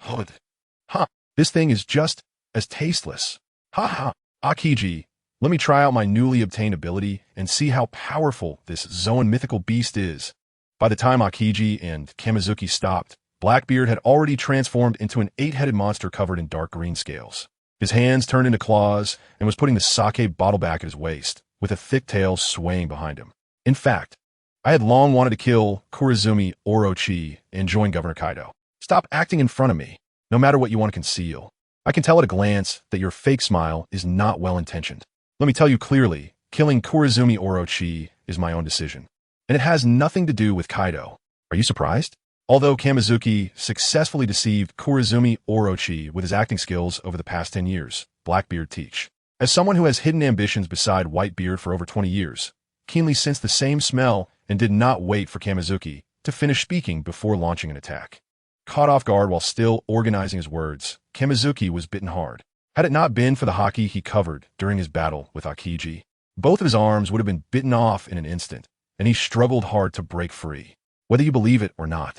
hud. Ha! This thing is just as tasteless. Ha ha! Aokiji, let me try out my newly obtained ability and see how powerful this Zoan mythical beast is. By the time Aokiji and Kamizuki stopped, Blackbeard had already transformed into an 8-headed monster covered in dark green scales. His hands turned into claws and was putting the sake bottle back at his waist, with a thick tail swaying behind him. In fact, I had long wanted to kill Kurizumi Orochi and join Governor Kaido. Stop acting in front of me, no matter what you want to conceal. I can tell at a glance that your fake smile is not well-intentioned. Let me tell you clearly, killing Kurizumi Orochi is my own decision, and it has nothing to do with Kaido. Are you surprised? Although Kamizuki successfully deceived Kurizumi Orochi with his acting skills over the past 10 years, Blackbeard teach. As someone who has hidden ambitions beside Whitebeard for over 20 years, keenly sensed the same smell and did not wait for Kamizuki to finish speaking before launching an attack. Caught off guard while still organizing his words, Kamizuki was bitten hard. Had it not been for the haki he covered during his battle with Aokiji, both of his arms would have been bitten off in an instant, and he struggled hard to break free. Whether you believe it or not,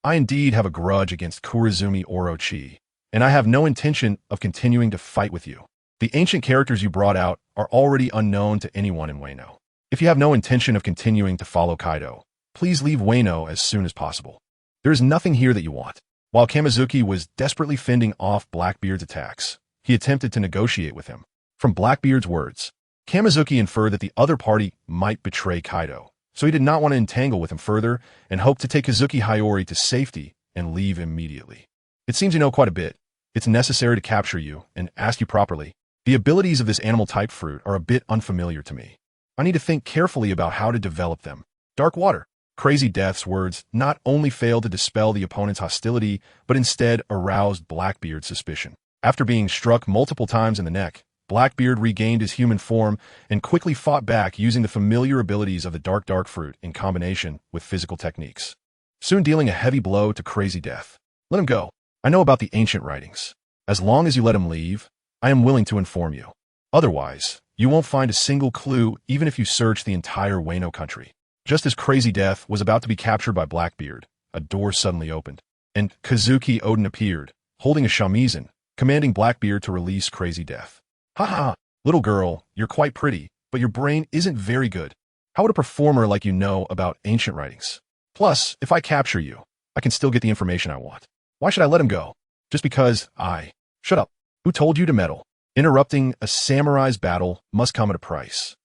I indeed have a grudge against Kurizumi Orochi, and I have no intention of continuing to fight with you. The ancient characters you brought out are already unknown to anyone in Wano. If you have no intention of continuing to follow Kaido, please leave Wano as soon as possible. There is nothing here that you want. While Kamizuki was desperately fending off Blackbeard's attacks, he attempted to negotiate with him. From Blackbeard's words, Kamizuki inferred that the other party might betray Kaido, so he did not want to entangle with him further and hoped to take Kazuki Hayori to safety and leave immediately. It seems you know quite a bit. It's necessary to capture you and ask you properly. The abilities of this animal-type fruit are a bit unfamiliar to me. I need to think carefully about how to develop them. Dark Water. Crazy Death's words not only failed to dispel the opponent's hostility, but instead aroused Blackbeard's suspicion. After being struck multiple times in the neck, Blackbeard regained his human form and quickly fought back using the familiar abilities of the dark fruit in combination with physical techniques, soon dealing a heavy blow to Crazy Death. Let him go. I know about the ancient writings. As long as you let him leave, I am willing to inform you. Otherwise, you won't find a single clue even if you search the entire Wano country. Just as Crazy Death was about to be captured by Blackbeard, a door suddenly opened, and Kazuki Oden appeared, holding a shamisen, commanding Blackbeard to release Crazy Death. Ha ha, little girl, you're quite pretty, but your brain isn't very good. How would a performer like you know about ancient writings? Plus, if I capture you, I can still get the information I want. Why should I let him go? Just because I... Shut up. Who told you to meddle? Interrupting a samurai's battle must come at a price.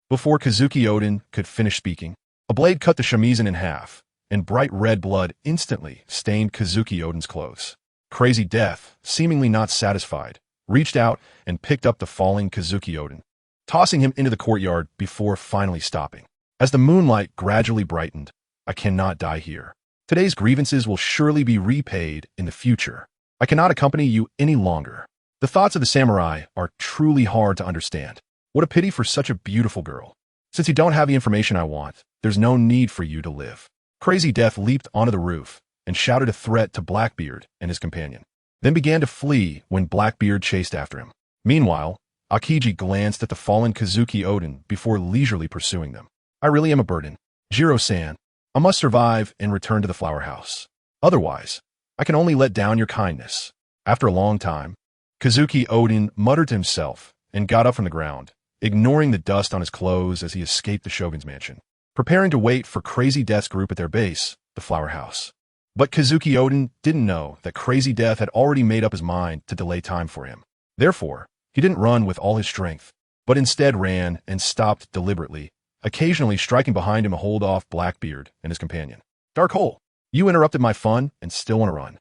Before Kazuki Oden could finish speaking, a blade cut the shamisen in half, and bright red blood instantly stained Kazuki Oden's clothes. Crazy Death, seemingly not satisfied, reached out and picked up the falling Kazuki Oden, tossing him into the courtyard before finally stopping. As the moonlight gradually brightened, I cannot die here. Today's grievances will surely be repaid in the future. I cannot accompany you any longer. The thoughts of the samurai are truly hard to understand. What a pity for such a beautiful girl. Since you don't have the information I want, there's no need for you to live. Crazy Death leaped onto the roof and shouted a threat to Blackbeard and his companion, then began to flee when Blackbeard chased after him. Meanwhile, Akiji glanced at the fallen Kazuki Odin before leisurely pursuing them. I really am a burden. Jiro-san, I must survive and return to the flower house. Otherwise, I can only let down your kindness. After a long time, Kazuki Odin muttered to himself and got up from the ground, ignoring the dust on his clothes as he escaped the shogun's mansion, preparing to wait for Crazy Death's group at their base, the flower house. But Kazuki Odin didn't know that Crazy Death had already made up his mind to delay time for him. Therefore, he didn't run with all his strength, but instead ran and stopped deliberately, occasionally striking behind him to hold off Blackbeard and his companion. Dark Hole, you interrupted my fun and still want to run.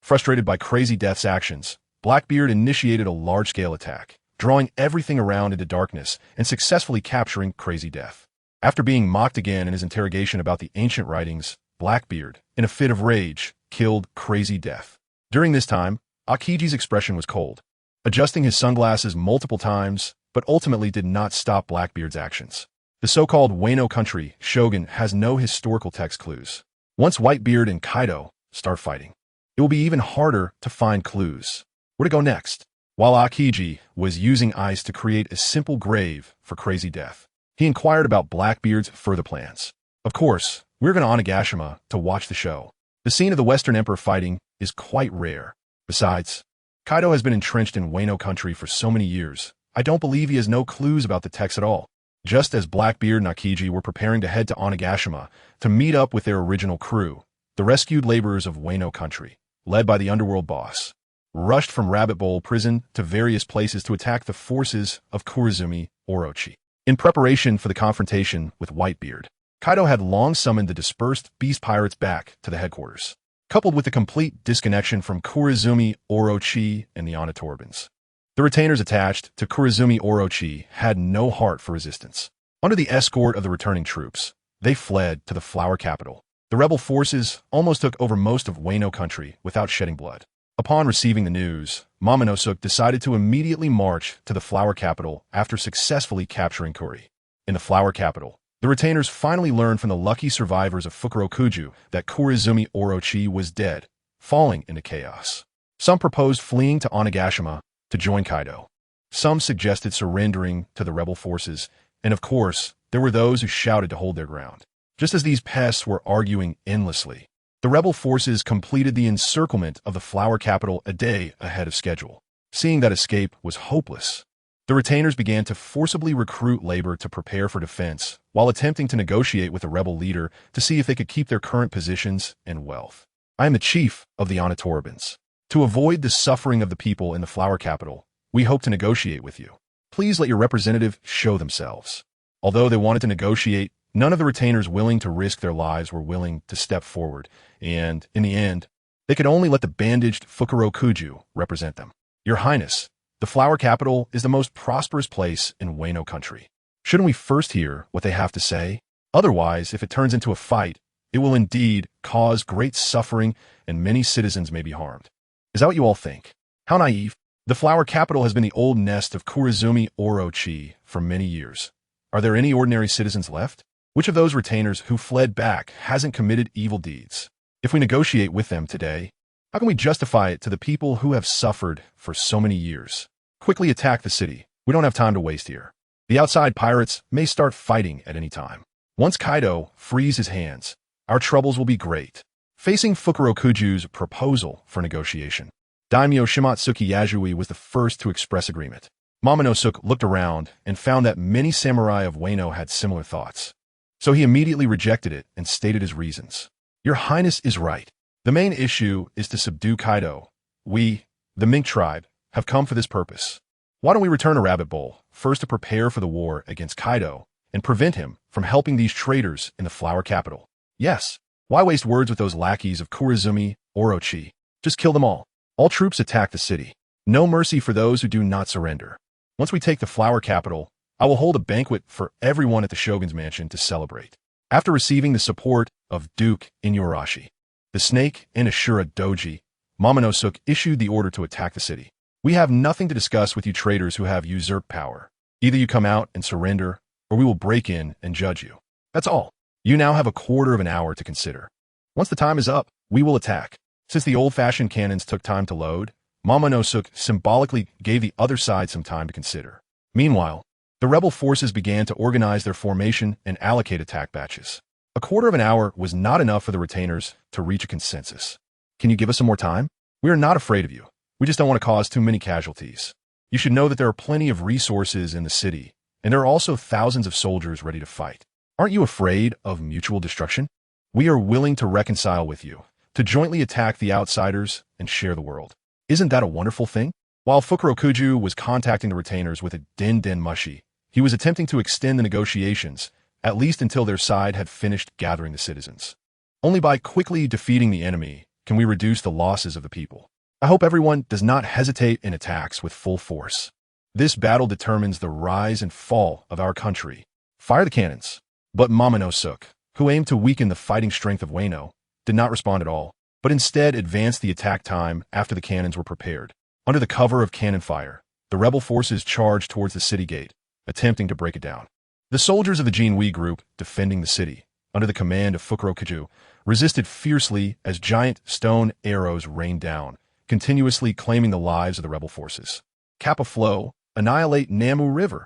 Frustrated by Crazy Death's actions, Blackbeard initiated a large-scale attack, drawing everything around into darkness and successfully capturing Crazy Death. After being mocked again in his interrogation about the ancient writings, Blackbeard, in a fit of rage, killed Crazy Death. During this time, Akiji's expression was cold, adjusting his sunglasses multiple times, but ultimately did not stop Blackbeard's actions. The so-called Wano country shogun has no historical text clues. Once Whitebeard and Kaido start fighting, it will be even harder to find clues. Where to go next? While Akiji was using ice to create a simple grave for Crazy Death, he inquired about Blackbeard's further plans. Of course, we're going to Onigashima to watch the show. The scene of the Western Emperor fighting is quite rare. Besides, Kaido has been entrenched in Wano country for so many years, I don't believe he has no clues about the text at all. Just as Blackbeard and Akiji were preparing to head to Onigashima to meet up with their original crew, the rescued laborers of Wano country, led by the underworld boss, rushed from Rabbit Bowl prison to various places to attack the forces of Kurizumi Orochi. In preparation for the confrontation with Whitebeard, Kaido had long summoned the dispersed beast pirates back to the headquarters, coupled with the complete disconnection from Kurizumi Orochi and the Onitorbans. The retainers attached to Kurizumi Orochi had no heart for resistance. Under the escort of the returning troops, they fled to the flower capital. The rebel forces almost took over most of Wano country without shedding blood. Upon receiving the news, Momonosuke decided to immediately march to the flower capital after successfully capturing Kuri. In the flower capital, the retainers finally learned from the lucky survivors of Fukurokuju that Kurizumi Orochi was dead, falling into chaos. Some proposed fleeing to Onigashima to join Kaido. Some suggested surrendering to the rebel forces, and of course, there were those who shouted to hold their ground. Just as these pests were arguing endlessly, the rebel forces completed the encirclement of the flower capital a day ahead of schedule. Seeing that escape was hopeless, the retainers began to forcibly recruit labor to prepare for defense, while attempting to negotiate with the rebel leader to see if they could keep their current positions and wealth. I am the chief of the Onitorbans. To avoid the suffering of the people in the flower capital, we hope to negotiate with you. Please let your representative show themselves. Although they wanted to negotiate, none of the retainers willing to risk their lives were willing to step forward, and, in the end, they could only let the bandaged Fukurokuju represent them. Your Highness, the flower capital is the most prosperous place in Wano country. Shouldn't we first hear what they have to say? Otherwise, if it turns into a fight, it will indeed cause great suffering and many citizens may be harmed. Is that what you all think? How naive. The flower capital has been the old nest of Kurizumi Orochi for many years. Are there any ordinary citizens left? Which of those retainers who fled back hasn't committed evil deeds? If we negotiate with them today, how can we justify it to the people who have suffered for so many years? Quickly attack the city. We don't have time to waste here. The outside pirates may start fighting at any time. Once Kaido frees his hands, our troubles will be great. Facing Fukurokuju's proposal for negotiation, Daimyo Shimatsuki Yasui was the first to express agreement. Momonosuke looked around and found that many samurai of Wano had similar thoughts. So he immediately rejected it and stated his reasons. Your Highness is right. The main issue is to subdue Kaido. We, the Mink tribe, have come for this purpose. Why don't we return to Rabbit Bowl, first to prepare for the war against Kaido and prevent him from helping these traitors in the flower capital? Yes. Why waste words with those lackeys of Kurizumi Orochi? Just kill them all. All troops attack the city. No mercy for those who do not surrender. Once we take the flower capital, I will hold a banquet for everyone at the Shogun's mansion to celebrate. After receiving the support of Duke Inuarashi, the Snake, and Ashura Doji, Momonosuke issued the order to attack the city. We have nothing to discuss with you traitors who have usurped power. Either you come out and surrender, or we will break in and judge you. That's all. You now have a quarter of an hour to consider. Once the time is up, we will attack. Since the old-fashioned cannons took time to load, Momonosuke symbolically gave the other side some time to consider. Meanwhile, the rebel forces began to organize their formation and allocate attack batches. A quarter of an hour was not enough for the retainers to reach a consensus. Can you give us some more time? We are not afraid of you. We just don't want to cause too many casualties. You should know that there are plenty of resources in the city, and there are also thousands of soldiers ready to fight. Aren't you afraid of mutual destruction? We are willing to reconcile with you, to jointly attack the outsiders and share the world. Isn't that a wonderful thing? While Fukurokuju was contacting the retainers with a den mushi, he was attempting to extend the negotiations, at least until their side had finished gathering the citizens. Only by quickly defeating the enemy can we reduce the losses of the people. I hope everyone does not hesitate in attacks with full force. This battle determines the rise and fall of our country. Fire the cannons. But Momonosuke, who aimed to weaken the fighting strength of Wano, did not respond at all, but instead advanced the attack time after the cannons were prepared. Under the cover of cannon fire, the rebel forces charged towards the city gate, attempting to break it down. The soldiers of the Jinwei group, defending the city, under the command of Fukurokuju, resisted fiercely as giant stone arrows rained down, continuously claiming the lives of the rebel forces. Kappa Flow, annihilate Namu River.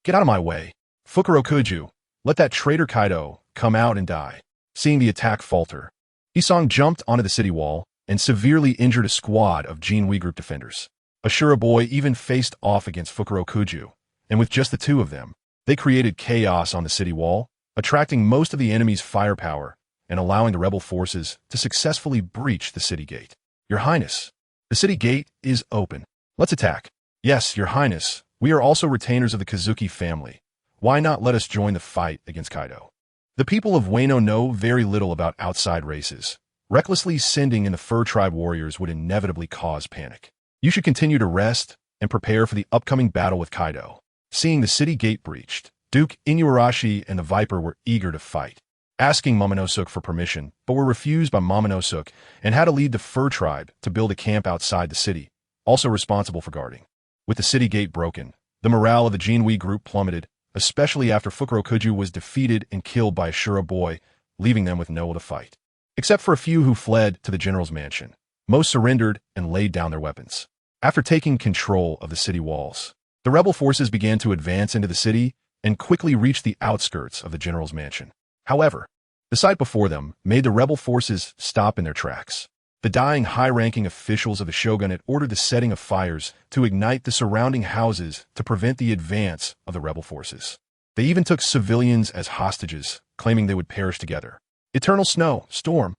Get out of my way. Fukurokuju, let that traitor Kaido come out and die. Seeing the attack falter, Hisong jumped onto the city wall and severely injured a squad of Jinwei group defenders. Ashura Boy even faced off against Fukurokuju, and with just the two of them, they created chaos on the city wall, attracting most of the enemy's firepower and allowing the rebel forces to successfully breach the city gate. Your Highness, the city gate is open. Let's attack. Yes, Your Highness, we are also retainers of the Kazuki family. Why not let us join the fight against Kaido? The people of Wano know very little about outside races. Recklessly sending in the Fur Tribe warriors would inevitably cause panic. You should continue to rest and prepare for the upcoming battle with Kaido. Seeing the city gate breached, Duke Inuarashi and the Viper were eager to fight, asking Momonosuke for permission, but were refused by Momonosuke and had to lead the Fur Tribe to build a camp outside the city, also responsible for guarding. With the city gate broken, the morale of the Jinwei group plummeted, especially after Fukurokuju was defeated and killed by Ashura Boy, leaving them with no one to fight. Except for a few who fled to the general's mansion. Most surrendered and laid down their weapons. After taking control of the city walls, the rebel forces began to advance into the city and quickly reached the outskirts of the general's mansion. However, the sight before them made the rebel forces stop in their tracks. The dying high-ranking officials of the shogunate ordered the setting of fires to ignite the surrounding houses to prevent the advance of the rebel forces. They even took civilians as hostages, claiming they would perish together. Eternal snow, storm.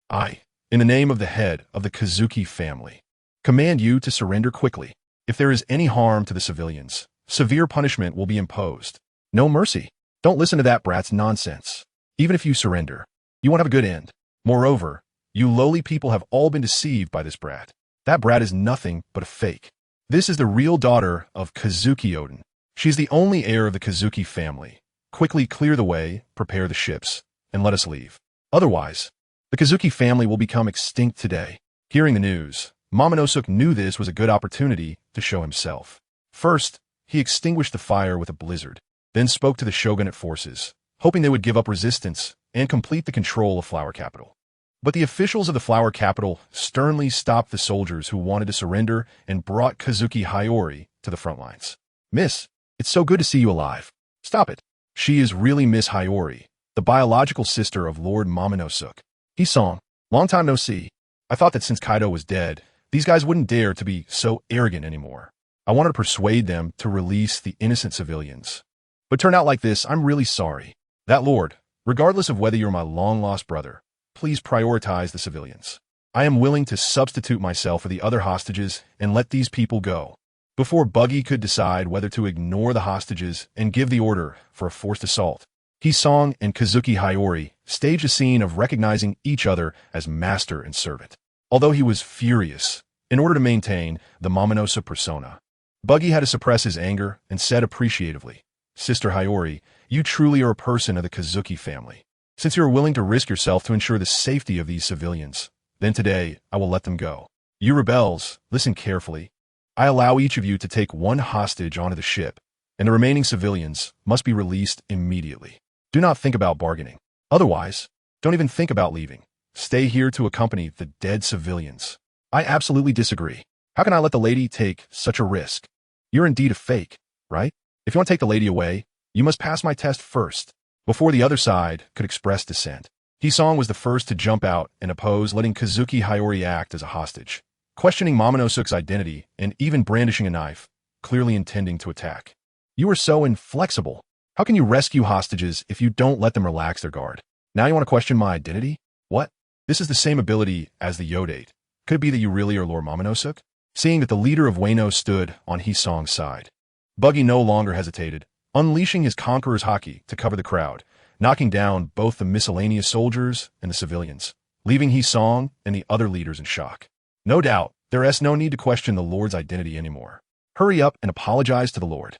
I, in the name of the head of the Kazuki family, command you to surrender quickly. If there is any harm to the civilians, severe punishment will be imposed. No mercy. Don't listen to that brat's nonsense. Even if you surrender, you won't have a good end. Moreover, you lowly people have all been deceived by this brat. That brat is nothing but a fake. This is the real daughter of Kazuki Oden. She's the only heir of the Kazuki family. Quickly clear the way, prepare the ships, and let us leave. Otherwise, the Kazuki family will become extinct today. Hearing the news, Momonosuke knew this was a good opportunity to show himself. First, he extinguished the fire with a blizzard, then spoke to the shogunate forces, hoping they would give up resistance and complete the control of Flower Capital. But the officials of the Flower Capital sternly stopped the soldiers who wanted to surrender and brought Kazuki Hayori to the front lines. Miss, it's so good to see you alive. Stop it. She is really Miss Hayori, the biological sister of Lord Momonosuke. Hisong, long time no see. I thought that since Kaido was dead, these guys wouldn't dare to be so arrogant anymore. I wanted to persuade them to release the innocent civilians. But turned out like this, I'm really sorry. That lord, regardless of whether you're my long-lost brother, please prioritize the civilians. I am willing to substitute myself for the other hostages and let these people go. Before Buggy could decide whether to ignore the hostages and give the order for a forced assault, Hisong and Kazuki Hayori staged a scene of recognizing each other as master and servant. Although he was furious, in order to maintain the Momonosuke persona, Buggy had to suppress his anger and said appreciatively, Sister Hayori, you truly are a person of the Kazuki family. Since you are willing to risk yourself to ensure the safety of these civilians, then today I will let them go. You rebels, listen carefully. I allow each of you to take one hostage onto the ship, and the remaining civilians must be released immediately. Do not think about bargaining. Otherwise, don't even think about leaving. Stay here to accompany the dead civilians. I absolutely disagree. How can I let the lady take such a risk? You're indeed a fake, right? If you want to take the lady away, you must pass my test first, before the other side could express dissent. Hisong was the first to jump out and oppose letting Kazuki Hiyori act as a hostage, questioning Momonosuke's identity and even brandishing a knife, clearly intending to attack. You are so inflexible. How can you rescue hostages if you don't let them relax their guard? Now you want to question my identity? What? This is the same ability as the Yodate. Could it be that you really are Lord Momonosuke? Seeing that the leader of Wano stood on Hisong's side, Buggy no longer hesitated, unleashing his Conqueror's Haki to cover the crowd, knocking down both the miscellaneous soldiers and the civilians, leaving Hisong and the other leaders in shock. No doubt, there is no need to question the Lord's identity anymore. Hurry up and apologize to the Lord.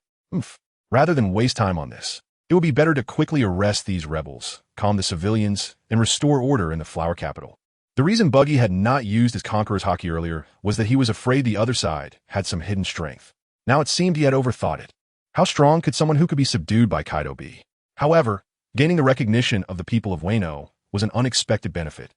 Rather than waste time on this, it would be better to quickly arrest these rebels, calm the civilians, and restore order in the Flower Capital. The reason Buggy had not used his Conqueror's Haki earlier was that he was afraid the other side had some hidden strength. Now it seemed he had overthought it. How strong could someone who could be subdued by Kaido be? However, gaining the recognition of the people of Wano was an unexpected benefit.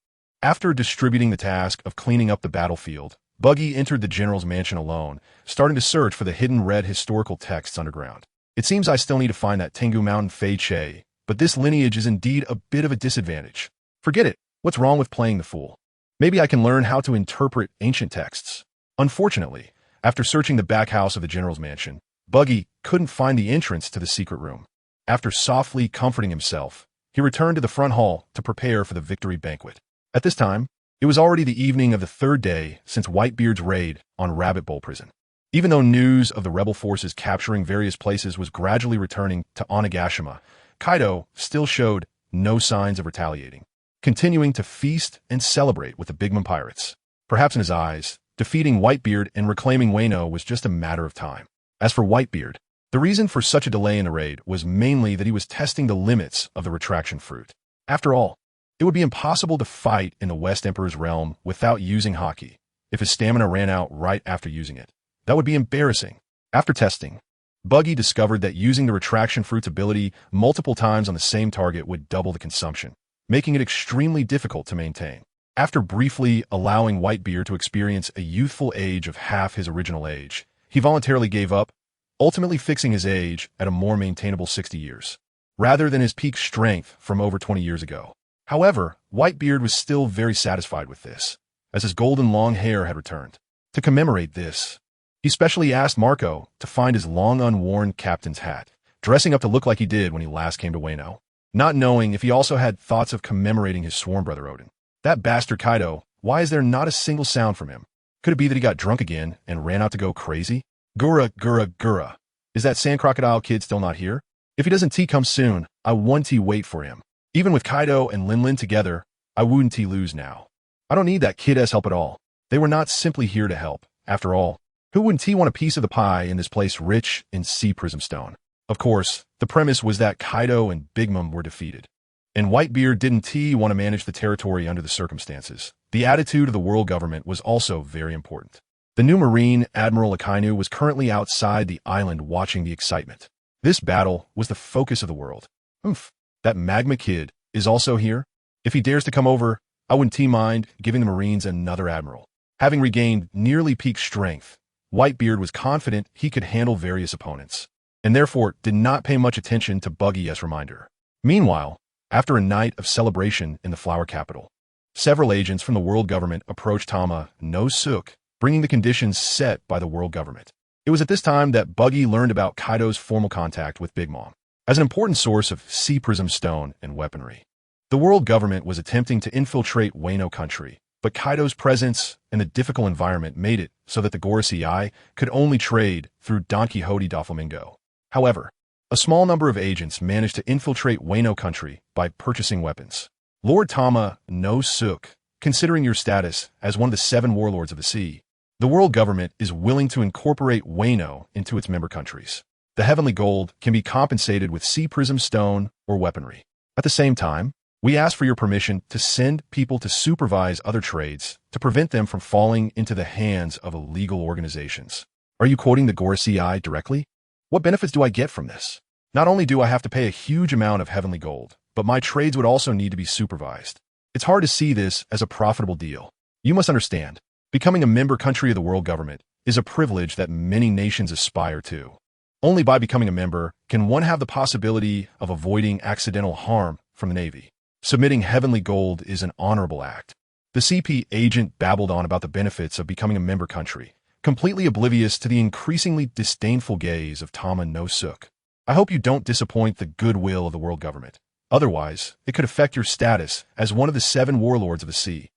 After distributing the task of cleaning up the battlefield, Buggy entered the general's mansion alone, starting to search for the hidden red historical texts underground. It seems I still need to find that Tengu Mountain Fei Che, but this lineage is indeed a bit of a disadvantage. Forget it. What's wrong with playing the fool? Maybe I can learn how to interpret ancient texts. Unfortunately, after searching the back house of the general's mansion, Buggy couldn't find the entrance to the secret room. After softly comforting himself, he returned to the front hall to prepare for the victory banquet. At this time, it was already the evening of the third day since Whitebeard's raid on Rabbit Bowl Prison. Even though news of the rebel forces capturing various places was gradually returning to Onigashima, Kaido still showed no signs of retaliating, continuing to feast and celebrate with the Big Mom pirates. Perhaps in his eyes, defeating Whitebeard and reclaiming Wano was just a matter of time. As for Whitebeard, the reason for such a delay in the raid was mainly that he was testing the limits of the retraction fruit. After all, it would be impossible to fight in the West Emperor's realm without using Haki. If his stamina ran out right after using it, that would be embarrassing. After testing, Buggy discovered that using the retraction fruit's ability multiple times on the same target would double the consumption, making it extremely difficult to maintain. After briefly allowing Whitebeard to experience a youthful age of half his original age, he voluntarily gave up, ultimately fixing his age at a more maintainable 60 years, rather than his peak strength from over 20 years ago. However, Whitebeard was still very satisfied with this, as his golden long hair had returned. To commemorate this, he specially asked Marco to find his long unworn captain's hat, dressing up to look like he did when he last came to Wano, not knowing if he also had thoughts of commemorating his sworn brother Odin. That bastard Kaido, why is there not a single sound from him? Could it be that he got drunk again and ran out to go crazy? Gura. Is that sand crocodile kid still not here? If he doesn't come soon, I want to wait for him. Even with Kaido and Lin together, I wouldn't lose now. I don't need that kid's help at all. They were not simply here to help. After all, who wouldn't want a piece of the pie in this place rich in sea prism stone? Of course, the premise was that Kaido and Big Mom were defeated, and Whitebeard didn't want to manage the territory under the circumstances. The attitude of the world government was also very important. The new Marine Admiral Akainu was currently outside the island watching the excitement. This battle was the focus of the world. That Magma Kid is also here? If he dares to come over, I wouldn't mind giving the Marines another admiral. Having regained nearly peak strength, Whitebeard was confident he could handle various opponents, and therefore did not pay much attention to Buggy's reminder. Meanwhile, after a night of celebration in the Flower Capital, several agents from the world government approached Tama no Suke, bringing the conditions set by the world government. It was at this time that Buggy learned about Kaido's formal contact with Big Mom as an important source of sea prism stone and weaponry. The world government was attempting to infiltrate Wano country, but Kaido's presence and the difficult environment made it so that the Gorosei could only trade through Don Quixote Doflamingo. However, a small number of agents managed to infiltrate Wano country by purchasing weapons. Lord Tama no Suke, considering your status as one of the 7 warlords of the sea, the world government is willing to incorporate Wano into its member countries. The heavenly gold can be compensated with sea prism stone or weaponry. At the same time, we ask for your permission to send people to supervise other trades to prevent them from falling into the hands of illegal organizations. Are you quoting the Gorosei directly? What benefits do I get from this? Not only do I have to pay a huge amount of heavenly gold, but my trades would also need to be supervised. It's hard to see this as a profitable deal. You must understand, becoming a member country of the world government is a privilege that many nations aspire to. Only by becoming a member can one have the possibility of avoiding accidental harm from the Navy. Submitting heavenly gold is an honorable act. The CP agent babbled on about the benefits of becoming a member country, completely oblivious to the increasingly disdainful gaze of Tama no Suk. I hope you don't disappoint the goodwill of the world government. Otherwise, it could affect your status as one of the 7 warlords of the sea.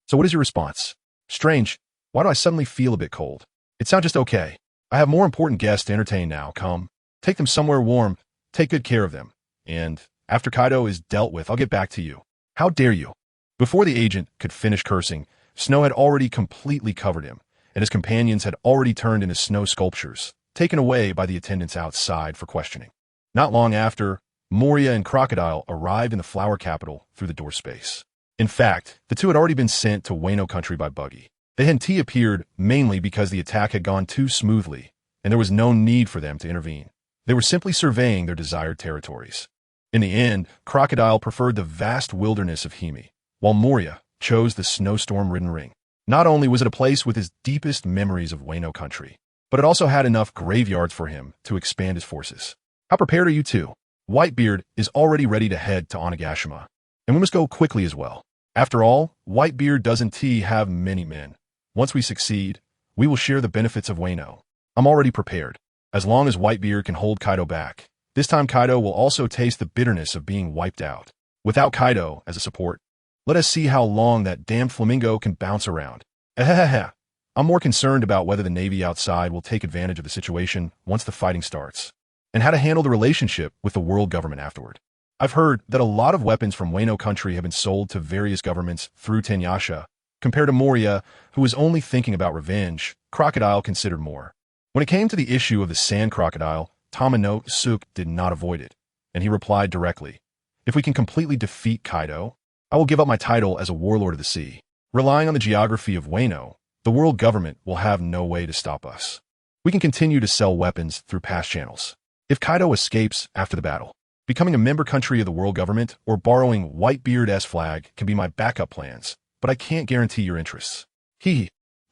So what is your response? Strange. Why do I suddenly feel a bit cold? It sounds just okay. I have more important guests to entertain now. Come. Take them somewhere warm. Take good care of them. And after Kaido is dealt with, I'll get back to you. How dare you? Before the agent could finish cursing, snow had already completely covered him, and his companions had already turned into snow sculptures, taken away by the attendants outside for questioning. Not long after, Moria and Crocodile arrived in the flower capital through the door space. In fact, the two had already been sent to Wano country by Buggy. They hadn't appeared mainly because the attack had gone too smoothly, and there was no need for them to intervene. They were simply surveying their desired territories. In the end, Crocodile preferred the vast wilderness of Hime, while Moria chose the snowstorm-ridden ring. Not only was it a place with his deepest memories of Wano country, but it also had enough graveyards for him to expand his forces. How prepared are you two? Whitebeard is already ready to head to Onigashima, and we must go quickly as well. After all, Whitebeard doesn't have many men. Once we succeed, we will share the benefits of Wano. I'm already prepared. As long as Whitebeard can hold Kaido back, this time Kaido will also taste the bitterness of being wiped out. Without Kaido as a support, let us see how long that damned flamingo can bounce around. I'm more concerned about whether the Navy outside will take advantage of the situation once the fighting starts, and how to handle the relationship with the world government afterward. I've heard that a lot of weapons from Wano country have been sold to various governments through Tenyasha, compared to Moria, who was only thinking about revenge. Crocodile considered more. When it came to the issue of the sand crocodile, Tama no Suk did not avoid it, and he replied directly, "If we can completely defeat Kaido, I will give up my title as a warlord of the sea. Relying on the geography of Wano, the world government will have no way to stop us. We can continue to sell weapons through past channels. If Kaido escapes after the battle, becoming a member country of the world government or borrowing Whitebeard's flag can be my backup plans, but I can't guarantee your interests."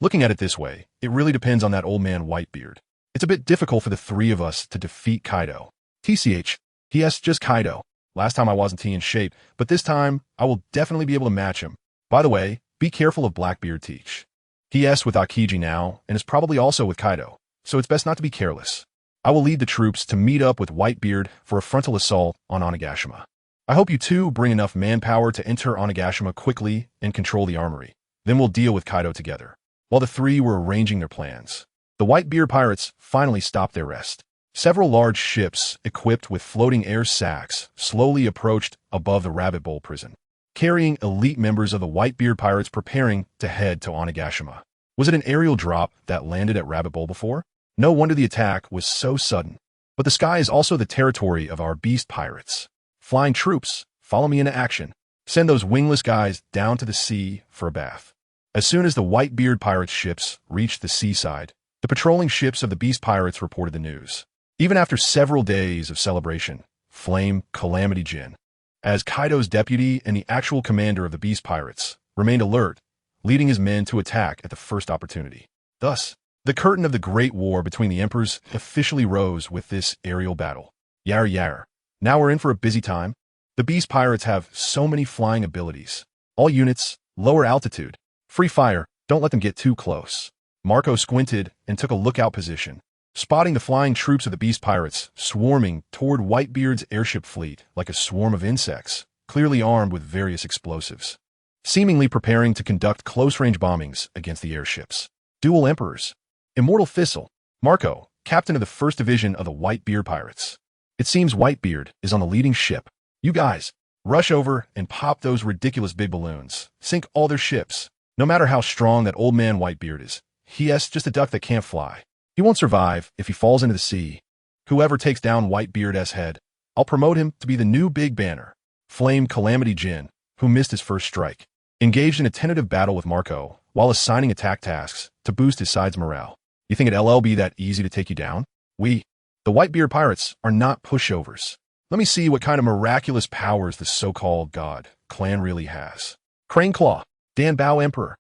Looking at it this way, it really depends on that old man Whitebeard. It's a bit difficult for the 3 of us to defeat Kaido. Yes, just Kaido. Last time I wasn't in shape, but this time I will definitely be able to match him. By the way, be careful of Blackbeard Teach. He with Akiji now, and is probably also with Kaido, so it's best not to be careless. I will lead the troops to meet up with Whitebeard for a frontal assault on Onigashima. I hope you two bring enough manpower to enter Onigashima quickly and control the armory. Then we'll deal with Kaido together. While the 3 were arranging their plans, the Whitebeard pirates finally stopped their rest. Several large ships equipped with floating air sacs slowly approached above the Rabbit Bowl prison, carrying elite members of the Whitebeard pirates preparing to head to Onigashima. Was it an aerial drop that landed at Rabbit Bowl before? No wonder the attack was so sudden. But the sky is also the territory of our beast pirates. Flying troops, follow me into action. Send those wingless guys down to the sea for a bath. As soon as the Whitebeard pirates' ships reached the seaside, the patrolling ships of the beast pirates reported the news. Even after several days of celebration, Flame Calamity Jin, as Kaido's deputy and the actual commander of the beast pirates, remained alert, leading his men to attack at the first opportunity. Thus, the curtain of the Great War between the emperors officially rose with this aerial battle. Yar. Now we're in for a busy time. The beast pirates have so many flying abilities. All units, lower altitude. Free fire, don't let them get too close. Marco squinted and took a lookout position, spotting the flying troops of the beast pirates swarming toward Whitebeard's airship fleet like a swarm of insects, clearly armed with various explosives, seemingly preparing to conduct close-range bombings against the airships. Dual Emperors. Immortal Thistle. Marco, captain of the 1st Division of the Whitebeard pirates. It seems Whitebeard is on the leading ship. You guys, rush over and pop those ridiculous big balloons. Sink all their ships. No matter how strong that old man Whitebeard is, he's just a duck that can't fly. He won't survive if he falls into the sea. Whoever takes down Whitebeard's head, I'll promote him to be the new big banner. Flame Calamity Jin, who missed his first strike, engaged in a tentative battle with Marco while assigning attack tasks to boost his side's morale. You think it'll be that easy to take you down? The Whitebeard pirates, are not pushovers. Let me see what kind of miraculous powers the so-called god clan really has. Crane Claw. Dan Bao Emperor.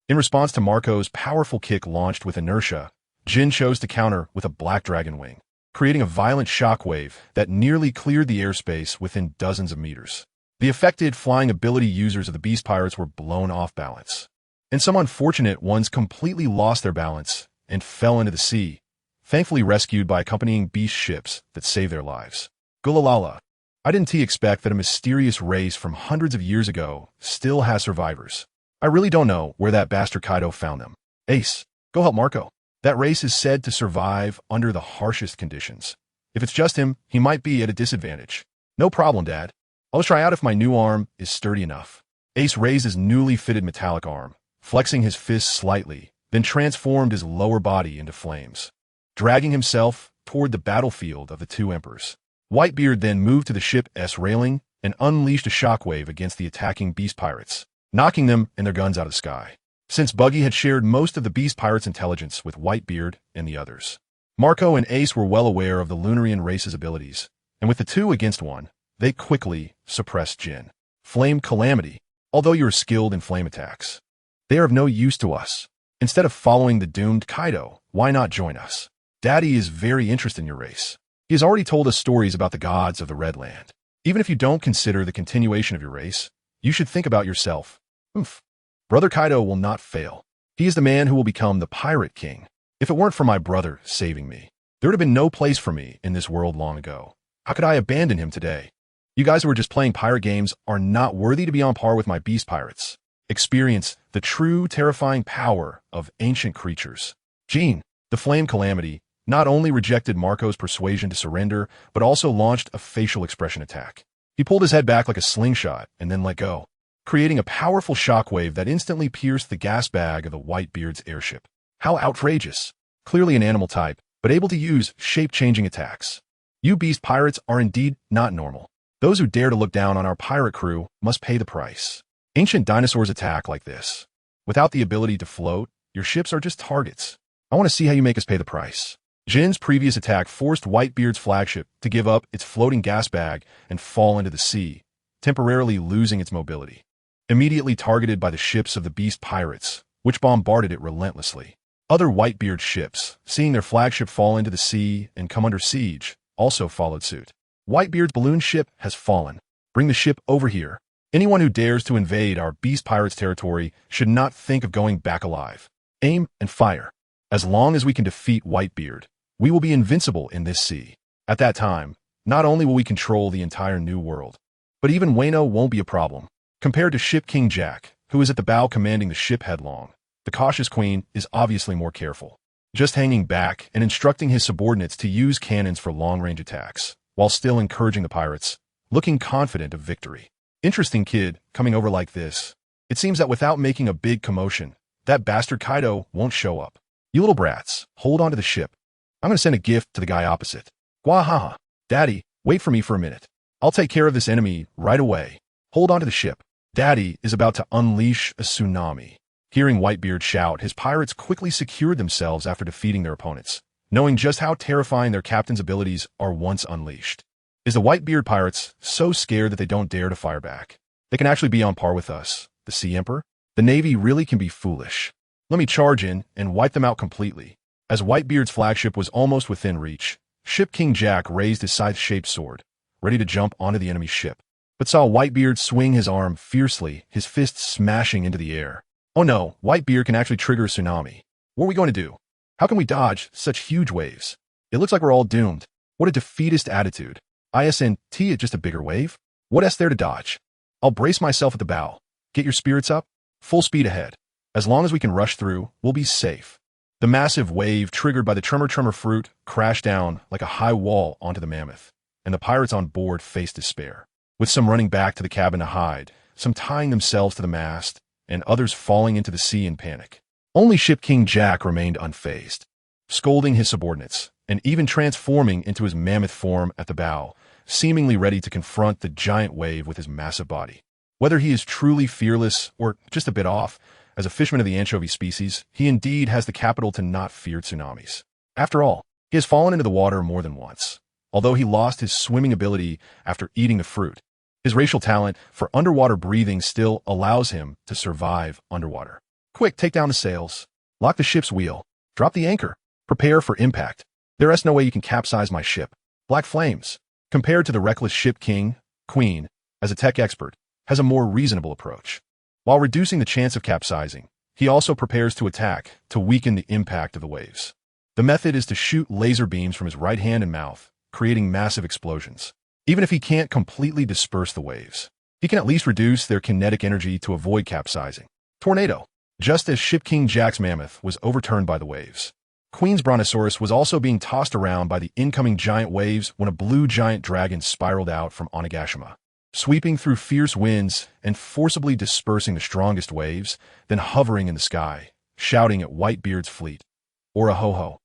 In response to Marco's powerful kick launched with inertia, Jin chose to counter with a black dragon wing, creating a violent shockwave that nearly cleared the airspace within dozens of meters. The affected flying ability users of the Beast Pirates were blown off balance, and some unfortunate ones completely lost their balance and fell into the sea, thankfully rescued by accompanying beast ships that saved their lives. Gulalala. I didn't expect that a mysterious race from hundreds of years ago still has survivors. I really don't know where that bastard Kaido found them. Ace, go help Marco. That race is said to survive under the harshest conditions. If it's just him, he might be at a disadvantage. No problem, Dad. I'll just try out if my new arm is sturdy enough. Ace raised his newly fitted metallic arm, flexing his fist slightly, then transformed his lower body into flames, dragging himself toward the battlefield of the two emperors. Whitebeard then moved to the ship's railing and unleashed a shockwave against the attacking beast pirates, knocking them and their guns out of the sky. Since Buggy had shared most of the beast pirates' intelligence with Whitebeard and the others, Marco and Ace were well aware of the Lunarian race's abilities, and with the two against one, they quickly suppressed Jin. Flame Calamity. Although you are skilled in flame attacks, they are of no use to us. Instead of following the doomed Kaido, why not join us? Daddy is very interested in your race. He has already told us stories about the gods of the Red Land. Even if you don't consider the continuation of your race, you should think about yourself. Brother Kaido will not fail. He is the man who will become the Pirate King. If it weren't for my brother saving me, there would have been no place for me in this world long ago. How could I abandon him today? You guys who are just playing pirate games are not worthy to be on par with my beast pirates. Experience the true terrifying power of ancient creatures. Jean, the Flame Calamity, not only rejected Marco's persuasion to surrender, but also launched a facial expression attack. He pulled his head back like a slingshot and then let go, creating a powerful shockwave that instantly pierced the gas bag of the Whitebeard's airship. How outrageous! Clearly an animal type, but able to use shape-changing attacks. You beast pirates are indeed not normal. Those who dare to look down on our pirate crew must pay the price. Ancient dinosaurs attack like this. Without the ability to float, your ships are just targets. I want to see how you make us pay the price. Jin's previous attack forced Whitebeard's flagship to give up its floating gas bag and fall into the sea, temporarily losing its mobility. Immediately targeted by the ships of the beast pirates, which bombarded it relentlessly. Other Whitebeard ships, seeing their flagship fall into the sea and come under siege, also followed suit. Whitebeard's balloon ship has fallen. Bring the ship over here. Anyone who dares to invade our beast pirates' territory should not think of going back alive. Aim and fire. As long as we can defeat Whitebeard, we will be invincible in this sea. At that time, not only will we control the entire New World, but even Wano won't be a problem. Compared to Ship King Jack, who is at the bow commanding the ship headlong, the cautious queen is obviously more careful, just hanging back and instructing his subordinates to use cannons for long-range attacks, while still encouraging the pirates, looking confident of victory. Interesting kid, coming over like this. It seems that without making a big commotion, that bastard Kaido won't show up. You little brats, hold on to the ship. I'm going to send a gift to the guy opposite. Gwahaha. Daddy, wait for me for a minute. I'll take care of this enemy right away. Hold on to the ship. Daddy is about to unleash a tsunami. Hearing Whitebeard shout, his pirates quickly secured themselves after defeating their opponents, knowing just how terrifying their captain's abilities are once unleashed. Is the Whitebeard pirates so scared that they don't dare to fire back? They can actually be on par with us, the Sea Emperor? The Navy really can be foolish. Let me charge in and wipe them out completely. As Whitebeard's flagship was almost within reach, Ship King Jack raised his scythe-shaped sword, ready to jump onto the enemy's ship, but saw Whitebeard swing his arm fiercely, his fists smashing into the air. Oh no, Whitebeard can actually trigger a tsunami. What are we going to do? How can we dodge such huge waves? It looks like we're all doomed. What a defeatist attitude. ISNT is just a bigger wave? What is there to dodge? I'll brace myself at the bow. Get your spirits up. Full speed ahead. As long as we can rush through, we'll be safe. The massive wave triggered by the Tremor fruit crashed down like a high wall onto the mammoth, and the pirates on board faced despair, with some running back to the cabin to hide, some tying themselves to the mast, and others falling into the sea in panic. Only Ship King Jack remained unfazed, scolding his subordinates, and even transforming into his mammoth form at the bow, seemingly ready to confront the giant wave with his massive body. Whether he is truly fearless or just a bit off, as a fisherman of the anchovy species, he indeed has the capital to not fear tsunamis. After all, he has fallen into the water more than once, although he lost his swimming ability after eating the fruit. His racial talent for underwater breathing still allows him to survive underwater. Quick, take down the sails. Lock the ship's wheel. Drop the anchor. Prepare for impact. There's no way you can capsize my ship. Black Flames, compared to the reckless ship king, Queen, as a tech expert, has a more reasonable approach. While reducing the chance of capsizing, he also prepares to attack to weaken the impact of the waves. The method is to shoot laser beams from his right hand and mouth, creating massive explosions. Even if he can't completely disperse the waves, he can at least reduce their kinetic energy to avoid capsizing. Tornado. Just as Ship King Jack's mammoth was overturned by the waves, Queen's brontosaurus was also being tossed around by the incoming giant waves when a blue giant dragon spiraled out from Onigashima, sweeping through fierce winds and forcibly dispersing the strongest waves, then hovering in the sky, shouting at Whitebeard's fleet. Ora ho ho.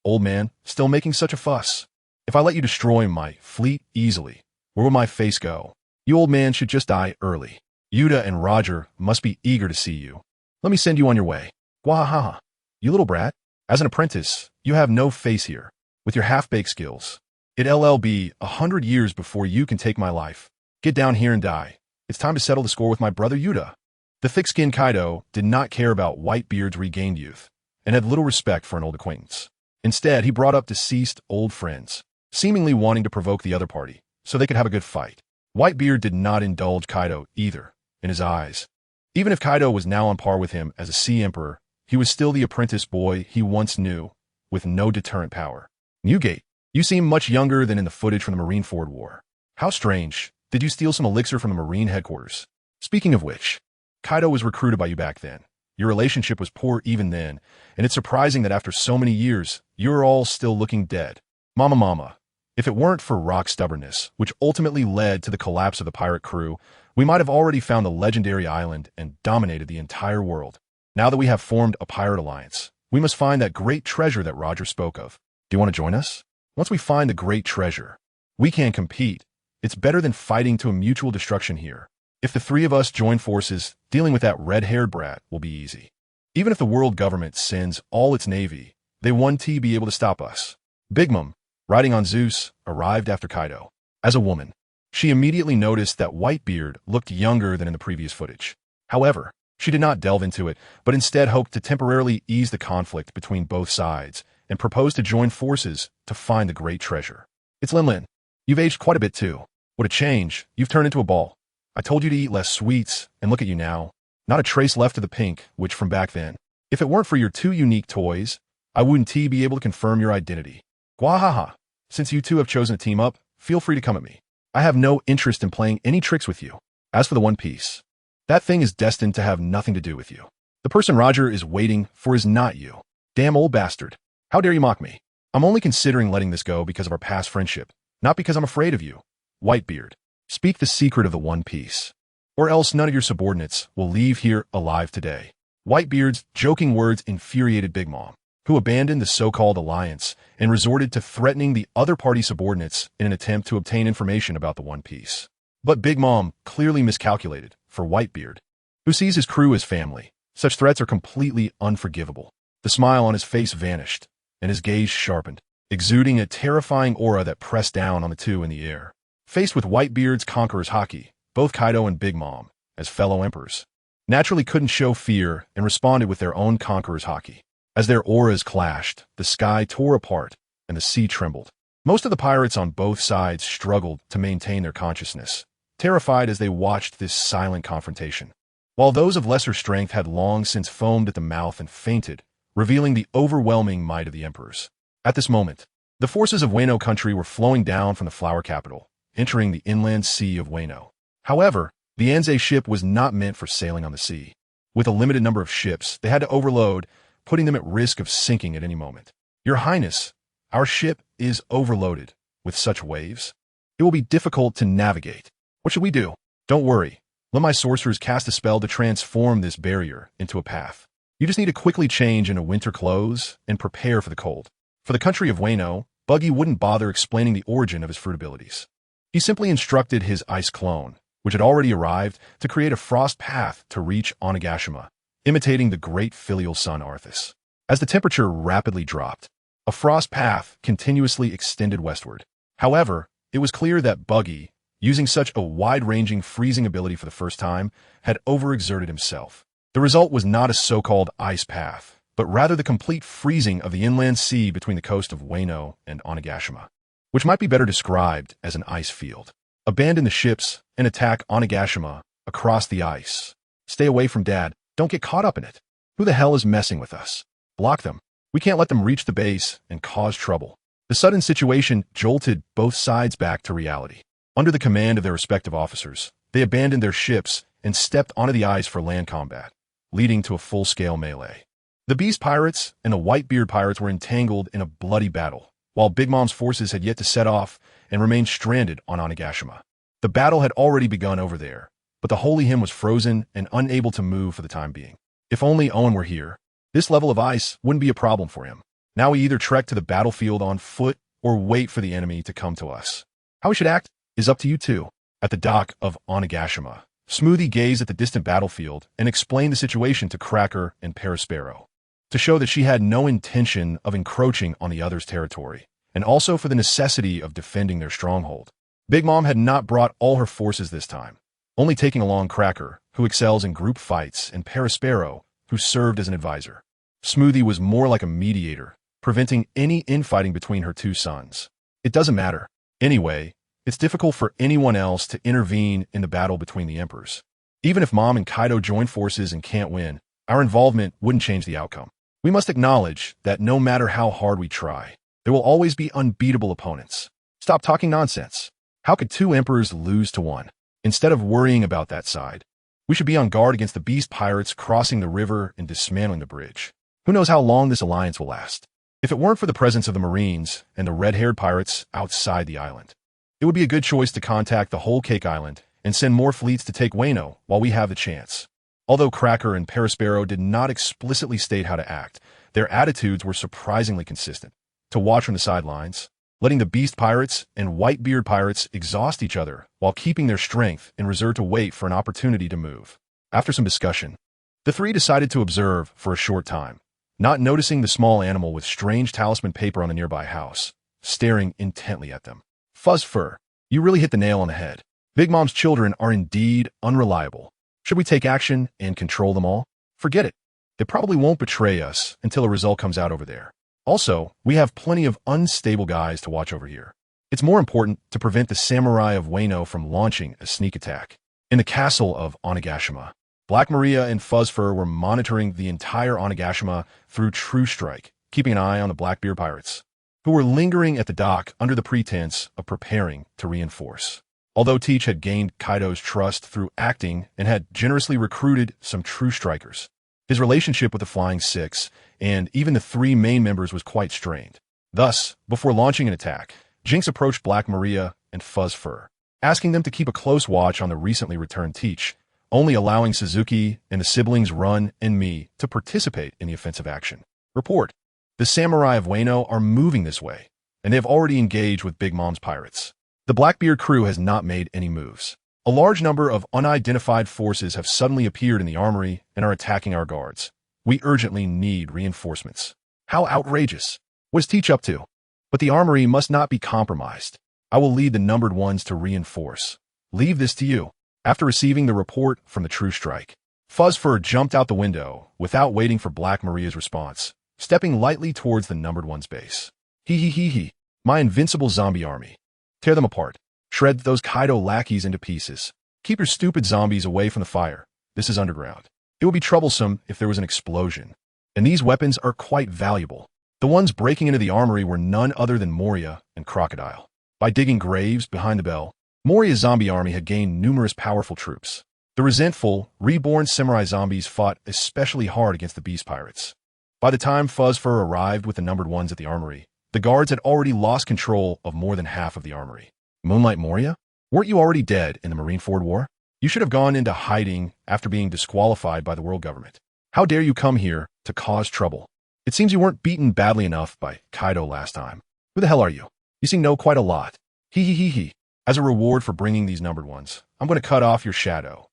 Old man, still making such a fuss. If I let you destroy my fleet easily, where will my face go? You old man should just die early. Yuta and Roger must be eager to see you. Let me send you on your way. Wahaha. You little brat. As an apprentice, you have no face here. With your half-baked skills, it'll be 100 years before you can take my life. Get down here and die. It's time to settle the score with my brother Yuta. The thick-skinned Kaido did not care about Whitebeard's regained youth, and had little respect for an old acquaintance. Instead, he brought up deceased old friends, seemingly wanting to provoke the other party, so they could have a good fight. Whitebeard did not indulge Kaido either, in his eyes. Even if Kaido was now on par with him as a Sea Emperor, he was still the apprentice boy he once knew, with no deterrent power. Newgate, you seem much younger than in the footage from the Marineford War. How strange. Did you steal some elixir from the Marine headquarters? Speaking of which, Kaido was recruited by you back then. Your relationship was poor even then, and it's surprising that after so many years, you're all still looking dead. Mama. If it weren't for Rock's stubbornness, which ultimately led to the collapse of the pirate crew, we might have already found the legendary island and dominated the entire world. Now that we have formed a pirate alliance, we must find that great treasure that Roger spoke of. Do you want to join us? Once we find the great treasure, we can compete. It's better than fighting to a mutual destruction here. If the three of us join forces, dealing with that red-haired brat will be easy. Even if the world government sends all its navy, they won't be able to stop us. Big Mom, riding on Zeus, arrived after Kaido. As a woman, she immediately noticed that Whitebeard looked younger than in the previous footage. However, she did not delve into it, but instead hoped to temporarily ease the conflict between both sides and proposed to join forces to find the great treasure. It's Lin. You've aged quite a bit too. What a change. You've turned into a ball. I told you to eat less sweets, and look at you now. Not a trace left of the pink, which from back then. If it weren't for your two unique toys, I wouldn't be able to confirm your identity. Gwahaha. Since you two have chosen to team up, feel free to come at me. I have no interest in playing any tricks with you. As for the One Piece, that thing is destined to have nothing to do with you. The person Roger is waiting for is not you. Damn old bastard. How dare you mock me? I'm only considering letting this go because of our past friendship, not because I'm afraid of you. Whitebeard, speak the secret of the One Piece, or else none of your subordinates will leave here alive today. Whitebeard's joking words infuriated Big Mom, who abandoned the so-called alliance and resorted to threatening the other party subordinates in an attempt to obtain information about the One Piece. But Big Mom clearly miscalculated. For Whitebeard, who sees his crew as family, such threats are completely unforgivable. The smile on his face vanished, and his gaze sharpened, exuding a terrifying aura that pressed down on the two in the air. Faced with Whitebeard's conqueror's haki, both Kaido and Big Mom, as fellow emperors, naturally couldn't show fear and responded with their own conqueror's haki. As their auras clashed, the sky tore apart, and the sea trembled. Most of the pirates on both sides struggled to maintain their consciousness, terrified as they watched this silent confrontation, while those of lesser strength had long since foamed at the mouth and fainted, revealing the overwhelming might of the emperors. At this moment, the forces of Wano country were flowing down from the flower capital, entering the inland sea of Wano. However, the Anze ship was not meant for sailing on the sea. With a limited number of ships, they had to overload, putting them at risk of sinking at any moment. Your Highness, our ship is overloaded. With such waves, it will be difficult to navigate. What should we do? Don't worry. Let my sorcerers cast a spell to transform this barrier into a path. You just need to quickly change into winter clothes and prepare for the cold. For the country of Wano, Buggy wouldn't bother explaining the origin of his fruit abilities. He simply instructed his ice clone, which had already arrived, to create a frost path to reach Onigashima, imitating the great filial son Arthas. As the temperature rapidly dropped, a frost path continuously extended westward. However, it was clear that Buggy, using such a wide-ranging freezing ability for the first time, had overexerted himself. The result was not a so-called ice path, but rather the complete freezing of the inland sea between the coast of Wano and Onigashima, which might be better described as an ice field. Abandon the ships and attack Onigashima across the ice. Stay away from Dad. Don't get caught up in it. Who the hell is messing with us? Block them. We can't let them reach the base and cause trouble. The sudden situation jolted both sides back to reality. Under the command of their respective officers, they abandoned their ships and stepped onto the ice for land combat, leading to a full-scale melee. The Beast Pirates and the Whitebeard Pirates were entangled in a bloody battle, while Big Mom's forces had yet to set off and remained stranded on Onigashima. The battle had already begun over there, but the Holy Hymn was frozen and unable to move for the time being. If only Owen were here, this level of ice wouldn't be a problem for him. Now we either trek to the battlefield on foot or wait for the enemy to come to us. How we should act is up to you two. At the dock of Onigashima, Smoothie gazed at the distant battlefield and explained the situation to Cracker and Perispero, to show that she had no intention of encroaching on the other's territory, and also for the necessity of defending their stronghold. Big Mom had not brought all her forces this time, only taking along Cracker, who excels in group fights, and Perispero, who served as an advisor. Smoothie was more like a mediator, preventing any infighting between her two sons. It doesn't matter. Anyway, it's difficult for anyone else to intervene in the battle between the emperors. Even if Mom and Kaido join forces and can't win, our involvement wouldn't change the outcome. We must acknowledge that no matter how hard we try, there will always be unbeatable opponents. Stop talking nonsense. How could two emperors lose to one? Instead of worrying about that side, we should be on guard against the Beast Pirates crossing the river and dismantling the bridge. Who knows how long this alliance will last? If it weren't for the presence of the Marines and the red-haired pirates outside the island, it would be a good choice to contact the whole Cake Island and send more fleets to take Wano while we have the chance. Although Cracker and Perispero did not explicitly state how to act, their attitudes were surprisingly consistent. To watch from the sidelines, letting the Beast Pirates and Whitebeard Pirates exhaust each other while keeping their strength in reserve to wait for an opportunity to move. After some discussion, the three decided to observe for a short time, not noticing the small animal with strange talisman paper on the nearby house, staring intently at them. Fuzz Fur, you really hit the nail on the head. Big Mom's children are indeed unreliable. Should we take action and control them all? Forget it. They probably won't betray us until a result comes out over there. Also, we have plenty of unstable guys to watch over here. It's more important to prevent the samurai of Wano from launching a sneak attack. In the castle of Onigashima, Black Maria and Fuzz Fur were monitoring the entire Onigashima through True Strike, keeping an eye on the Blackbeard Pirates, who were lingering at the dock under the pretense of preparing to reinforce. Although Teach had gained Kaido's trust through acting and had generously recruited some true strikers, his relationship with the Flying Six and even the three main members was quite strained. Thus, before launching an attack, Jinx approached Black Maria and Fuzz Fur, asking them to keep a close watch on the recently returned Teach, only allowing Suzuki and the siblings Run and Me to participate in the offensive action. Report: the samurai of Wano are moving this way, and they have already engaged with Big Mom's pirates. The Blackbeard crew has not made any moves. A large number of unidentified forces have suddenly appeared in the armory and are attacking our guards. We urgently need reinforcements. How outrageous! What is Teach up to? But the armory must not be compromised. I will lead the numbered ones to reinforce. Leave this to you. After receiving the report from the True Strike, Fuzz Fur jumped out the window without waiting for Black Maria's response, stepping lightly towards the numbered one's base. He, my invincible zombie army. Tear them apart. Shred those Kaido lackeys into pieces. Keep your stupid zombies away from the fire. This is underground. It would be troublesome if there was an explosion. And these weapons are quite valuable. The ones breaking into the armory were none other than Moria and Crocodile. By digging graves behind the bell, Moria's zombie army had gained numerous powerful troops. The resentful, reborn samurai zombies fought especially hard against the Beast Pirates. By the time Fuzz Fur arrived with the numbered ones at the armory, the guards had already lost control of more than half of the armory. Moonlight Moria? Weren't you already dead in the Marineford War? You should have gone into hiding after being disqualified by the world government. How dare you come here to cause trouble? It seems you weren't beaten badly enough by Kaido last time. Who the hell are you? You seem to know quite a lot. He. As a reward for bringing these numbered ones, I'm going to cut off your shadow.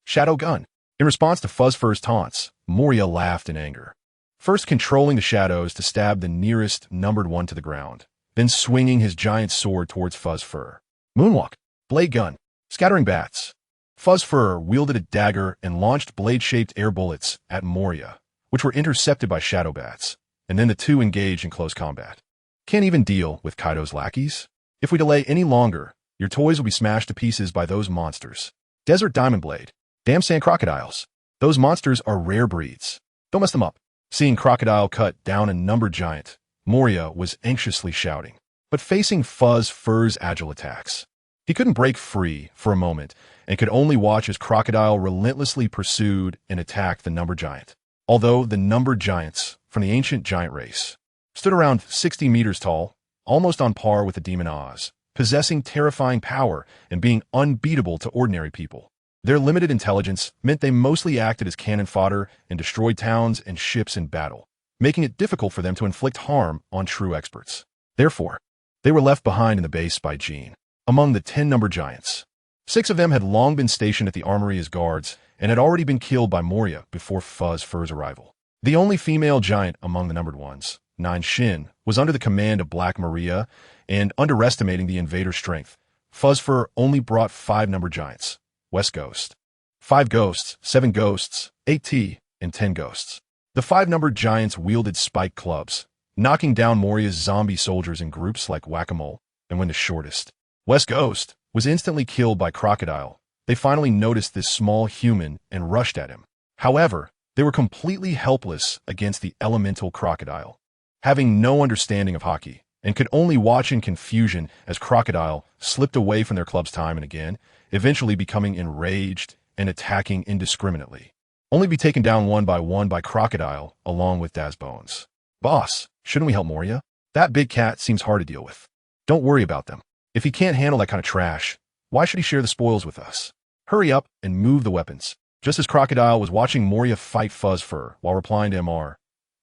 Shadow gun. In response to Fuzz Fur's taunts, Moria laughed in anger. First controlling the shadows to stab the nearest numbered one to the ground, then swinging his giant sword towards Fuzz Fur. Moonwalk. Blade gun. Scattering bats. Fuzz Fur wielded a dagger and launched blade-shaped air bullets at Moria, which were intercepted by shadow bats, and then the two engaged in close combat. Can't even deal with Kaido's lackeys? If we delay any longer, your toys will be smashed to pieces by those monsters. Desert Diamond Blade. Damn sand crocodiles. Those monsters are rare breeds. Don't mess them up. Seeing Crocodile cut down a numbered giant, Moria was anxiously shouting. But facing Fuzz Fur's agile attacks, he couldn't break free for a moment and could only watch as Crocodile relentlessly pursued and attacked the numbered giant. Although the numbered giants from the ancient giant race stood around 60 meters tall, almost on par with the Demon Oz, possessing terrifying power and being unbeatable to ordinary people. Their limited intelligence meant they mostly acted as cannon fodder and destroyed towns and ships in battle, making it difficult for them to inflict harm on true experts. Therefore, they were left behind in the base by Jean. Among the 10 numbered giants, 6 of them had long been stationed at the armory as guards and had already been killed by Moria before Fuzz Fur's arrival. The only female giant among the numbered ones, 9 Shin, was under the command of Black Maria, and underestimating the invader's strength, Fuzz Fur only brought 5 numbered giants, West Ghost, 5 Ghosts, 7 Ghosts, 8 T, and 10 Ghosts. The 5 numbered giants wielded spiked clubs, knocking down Moria's zombie soldiers in groups like whack-a-mole, and when the shortest, West Ghost, was instantly killed by Crocodile, they finally noticed this small human and rushed at him. However, they were completely helpless against the elemental Crocodile, having no understanding of hockey, and could only watch in confusion as Crocodile slipped away from their clubs time and again, eventually becoming enraged and attacking indiscriminately, only to be taken down one by Crocodile along with Daz Bones. Boss, shouldn't we help Moria? That big cat seems hard to deal with. Don't worry about them. If he can't handle that kind of trash, why should he share the spoils with us? Hurry up and move the weapons. Just as Crocodile was watching Moria fight Fuzz Fur while replying to MR,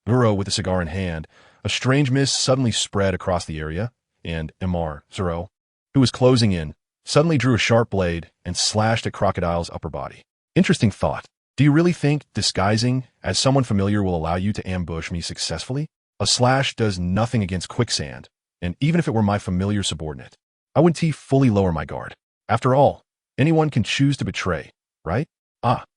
Guro with a cigar in hand, a strange mist suddenly spread across the area, and MR, Zoro, who was closing in, suddenly drew a sharp blade and slashed at Crocodile's upper body. Interesting thought. Do you really think disguising as someone familiar will allow you to ambush me successfully? A slash does nothing against quicksand, and even if it were my familiar subordinate, I wouldn't fully lower my guard. After all, anyone can choose to betray, right?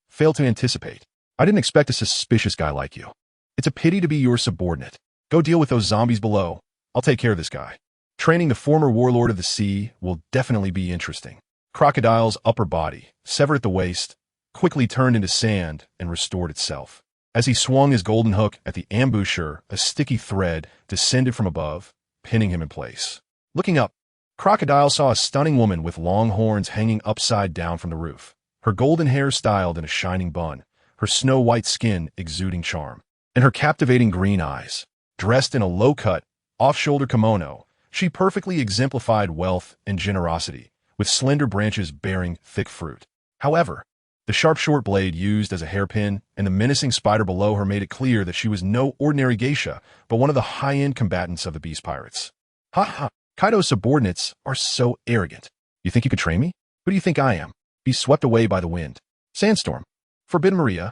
Failed to anticipate. I didn't expect a suspicious guy like you. It's a pity to be your subordinate. Go deal with those zombies below. I'll take care of this guy. Training the former warlord of the sea will definitely be interesting. Crocodile's upper body, severed at the waist, quickly turned into sand and restored itself. As he swung his golden hook at the ambusher, a sticky thread descended from above, pinning him in place. Looking up, Crocodile saw a stunning woman with long horns hanging upside down from the roof, her golden hair styled in a shining bun, her snow-white skin exuding charm, and her captivating green eyes. Dressed in a low-cut, off-shoulder kimono, she perfectly exemplified wealth and generosity, with slender branches bearing thick fruit. However, the sharp short blade used as a hairpin and the menacing spider below her made it clear that she was no ordinary geisha, but one of the high-end combatants of the Beast Pirates. Ha ha! Kaido's subordinates are so arrogant. You think you could train me? Who do you think I am? Be swept away by the wind. Sandstorm. Forbidden Maria.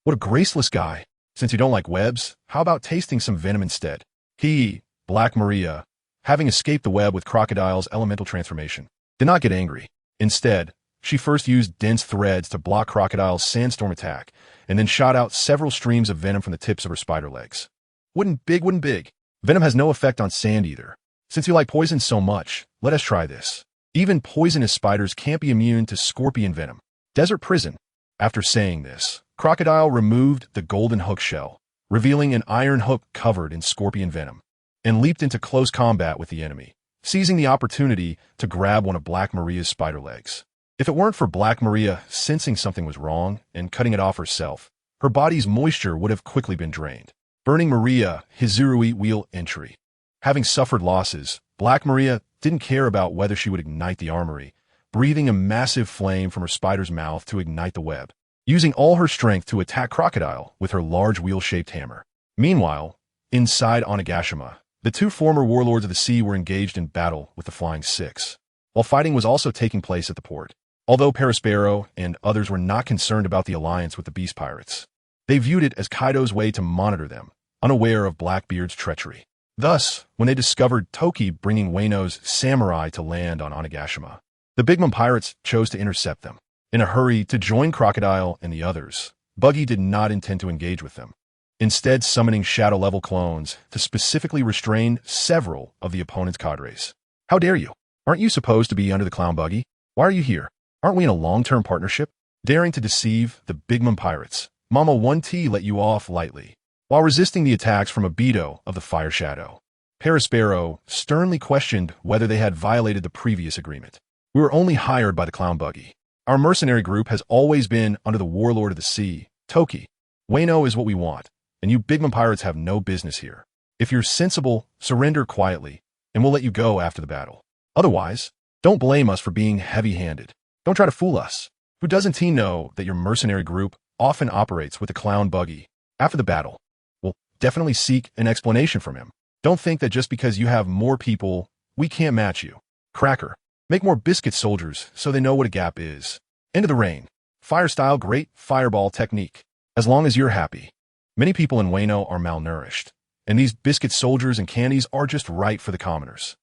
What a graceless guy. Since you don't like webs, how about tasting some venom instead? He, Black Maria, having escaped the web with Crocodile's elemental transformation, did not get angry. Instead, she first used dense threads to block Crocodile's sandstorm attack, and then shot out several streams of venom from the tips of her spider legs. Wouldn't big. Venom has no effect on sand either. Since you like poison so much, let us try this. Even poisonous spiders can't be immune to scorpion venom. Desert Prison. After saying this, Crocodile removed the golden hook shell, revealing an iron hook covered in scorpion venom, and leaped into close combat with the enemy, seizing the opportunity to grab one of Black Maria's spider legs. If it weren't for Black Maria sensing something was wrong and cutting it off herself, her body's moisture would have quickly been drained, burning Maria Hizurui wheel entry. Having suffered losses, Black Maria didn't care about whether she would ignite the armory, breathing a massive flame from her spider's mouth to ignite the web, using all her strength to attack Crocodile with her large wheel-shaped hammer. Meanwhile, inside Onigashima, the 2 former warlords of the sea were engaged in battle with the Flying Six, while fighting was also taking place at the port. Although Perospero and others were not concerned about the alliance with the Beast Pirates, they viewed it as Kaido's way to monitor them, unaware of Blackbeard's treachery. Thus, when they discovered Toki bringing Wano's samurai to land on Onigashima, the Big Mom pirates chose to intercept them. In a hurry to join Crocodile and the others, Buggy did not intend to engage with them. instead summoning shadow-level clones to specifically restrain several of the opponent's cadres. How dare you? Aren't you supposed to be under the clown buggy? Why are you here? Aren't we in a long-term partnership? Daring to deceive the Big Mom pirates, Mama 1T let you off lightly. While resisting the attacks from Obito of the Fire Shadow, Perospero sternly questioned whether they had violated the previous agreement. We were only hired by the clown buggy. Our mercenary group has always been under the Warlord of the Sea, Toki. Wano is what we want, and you Big Mom pirates have no business here. If you're sensible, surrender quietly, and we'll let you go after the battle. Otherwise, don't blame us for being heavy-handed. Don't try to fool us. Who doesn't he know that your mercenary group often operates with the clown buggy? After the battle, we'll definitely seek an explanation from him. Don't think that just because you have more people, we can't match you. Cracker, make more biscuit soldiers so they know what a gap is. End of the rain. Fire style, great fireball technique. As long as you're happy. Many people in Wano are malnourished, and these biscuit soldiers and candies are just right for the commoners.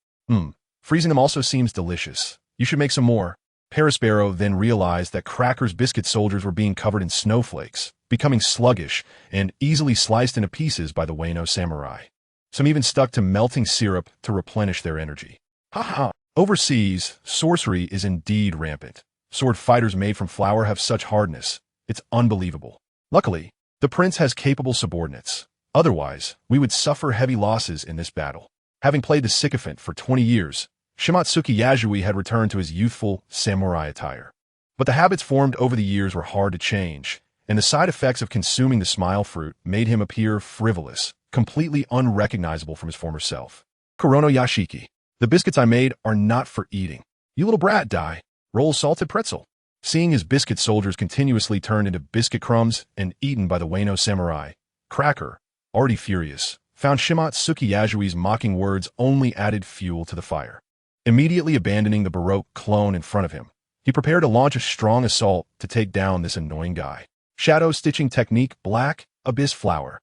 Freezing them also seems delicious. You should make some more. Perospero then realized that Cracker's biscuit soldiers were being covered in snowflakes, becoming sluggish and easily sliced into pieces by the Wano samurai. Some even stuck to melting syrup to replenish their energy. Haha! Overseas, sorcery is indeed rampant. Sword fighters made from flour have such hardness. It's unbelievable. Luckily, the prince has capable subordinates. Otherwise, we would suffer heavy losses in this battle. Having played the sycophant for 20 years, Shimatsuki Yasui had returned to his youthful samurai attire. But the habits formed over the years were hard to change, and the side effects of consuming the smile fruit made him appear frivolous, completely unrecognizable from his former self. Korono Yashiki. The biscuits I made are not for eating. You little brat, die. Roll salted pretzel. Seeing his biscuit soldiers continuously turned into biscuit crumbs and eaten by the Wano samurai, Cracker, already furious, found Shimatsuki Yasui's mocking words only added fuel to the fire. Immediately abandoning the Baroque clone in front of him, he prepared to launch a strong assault to take down this annoying guy. Shadow stitching technique, black, abyss flower.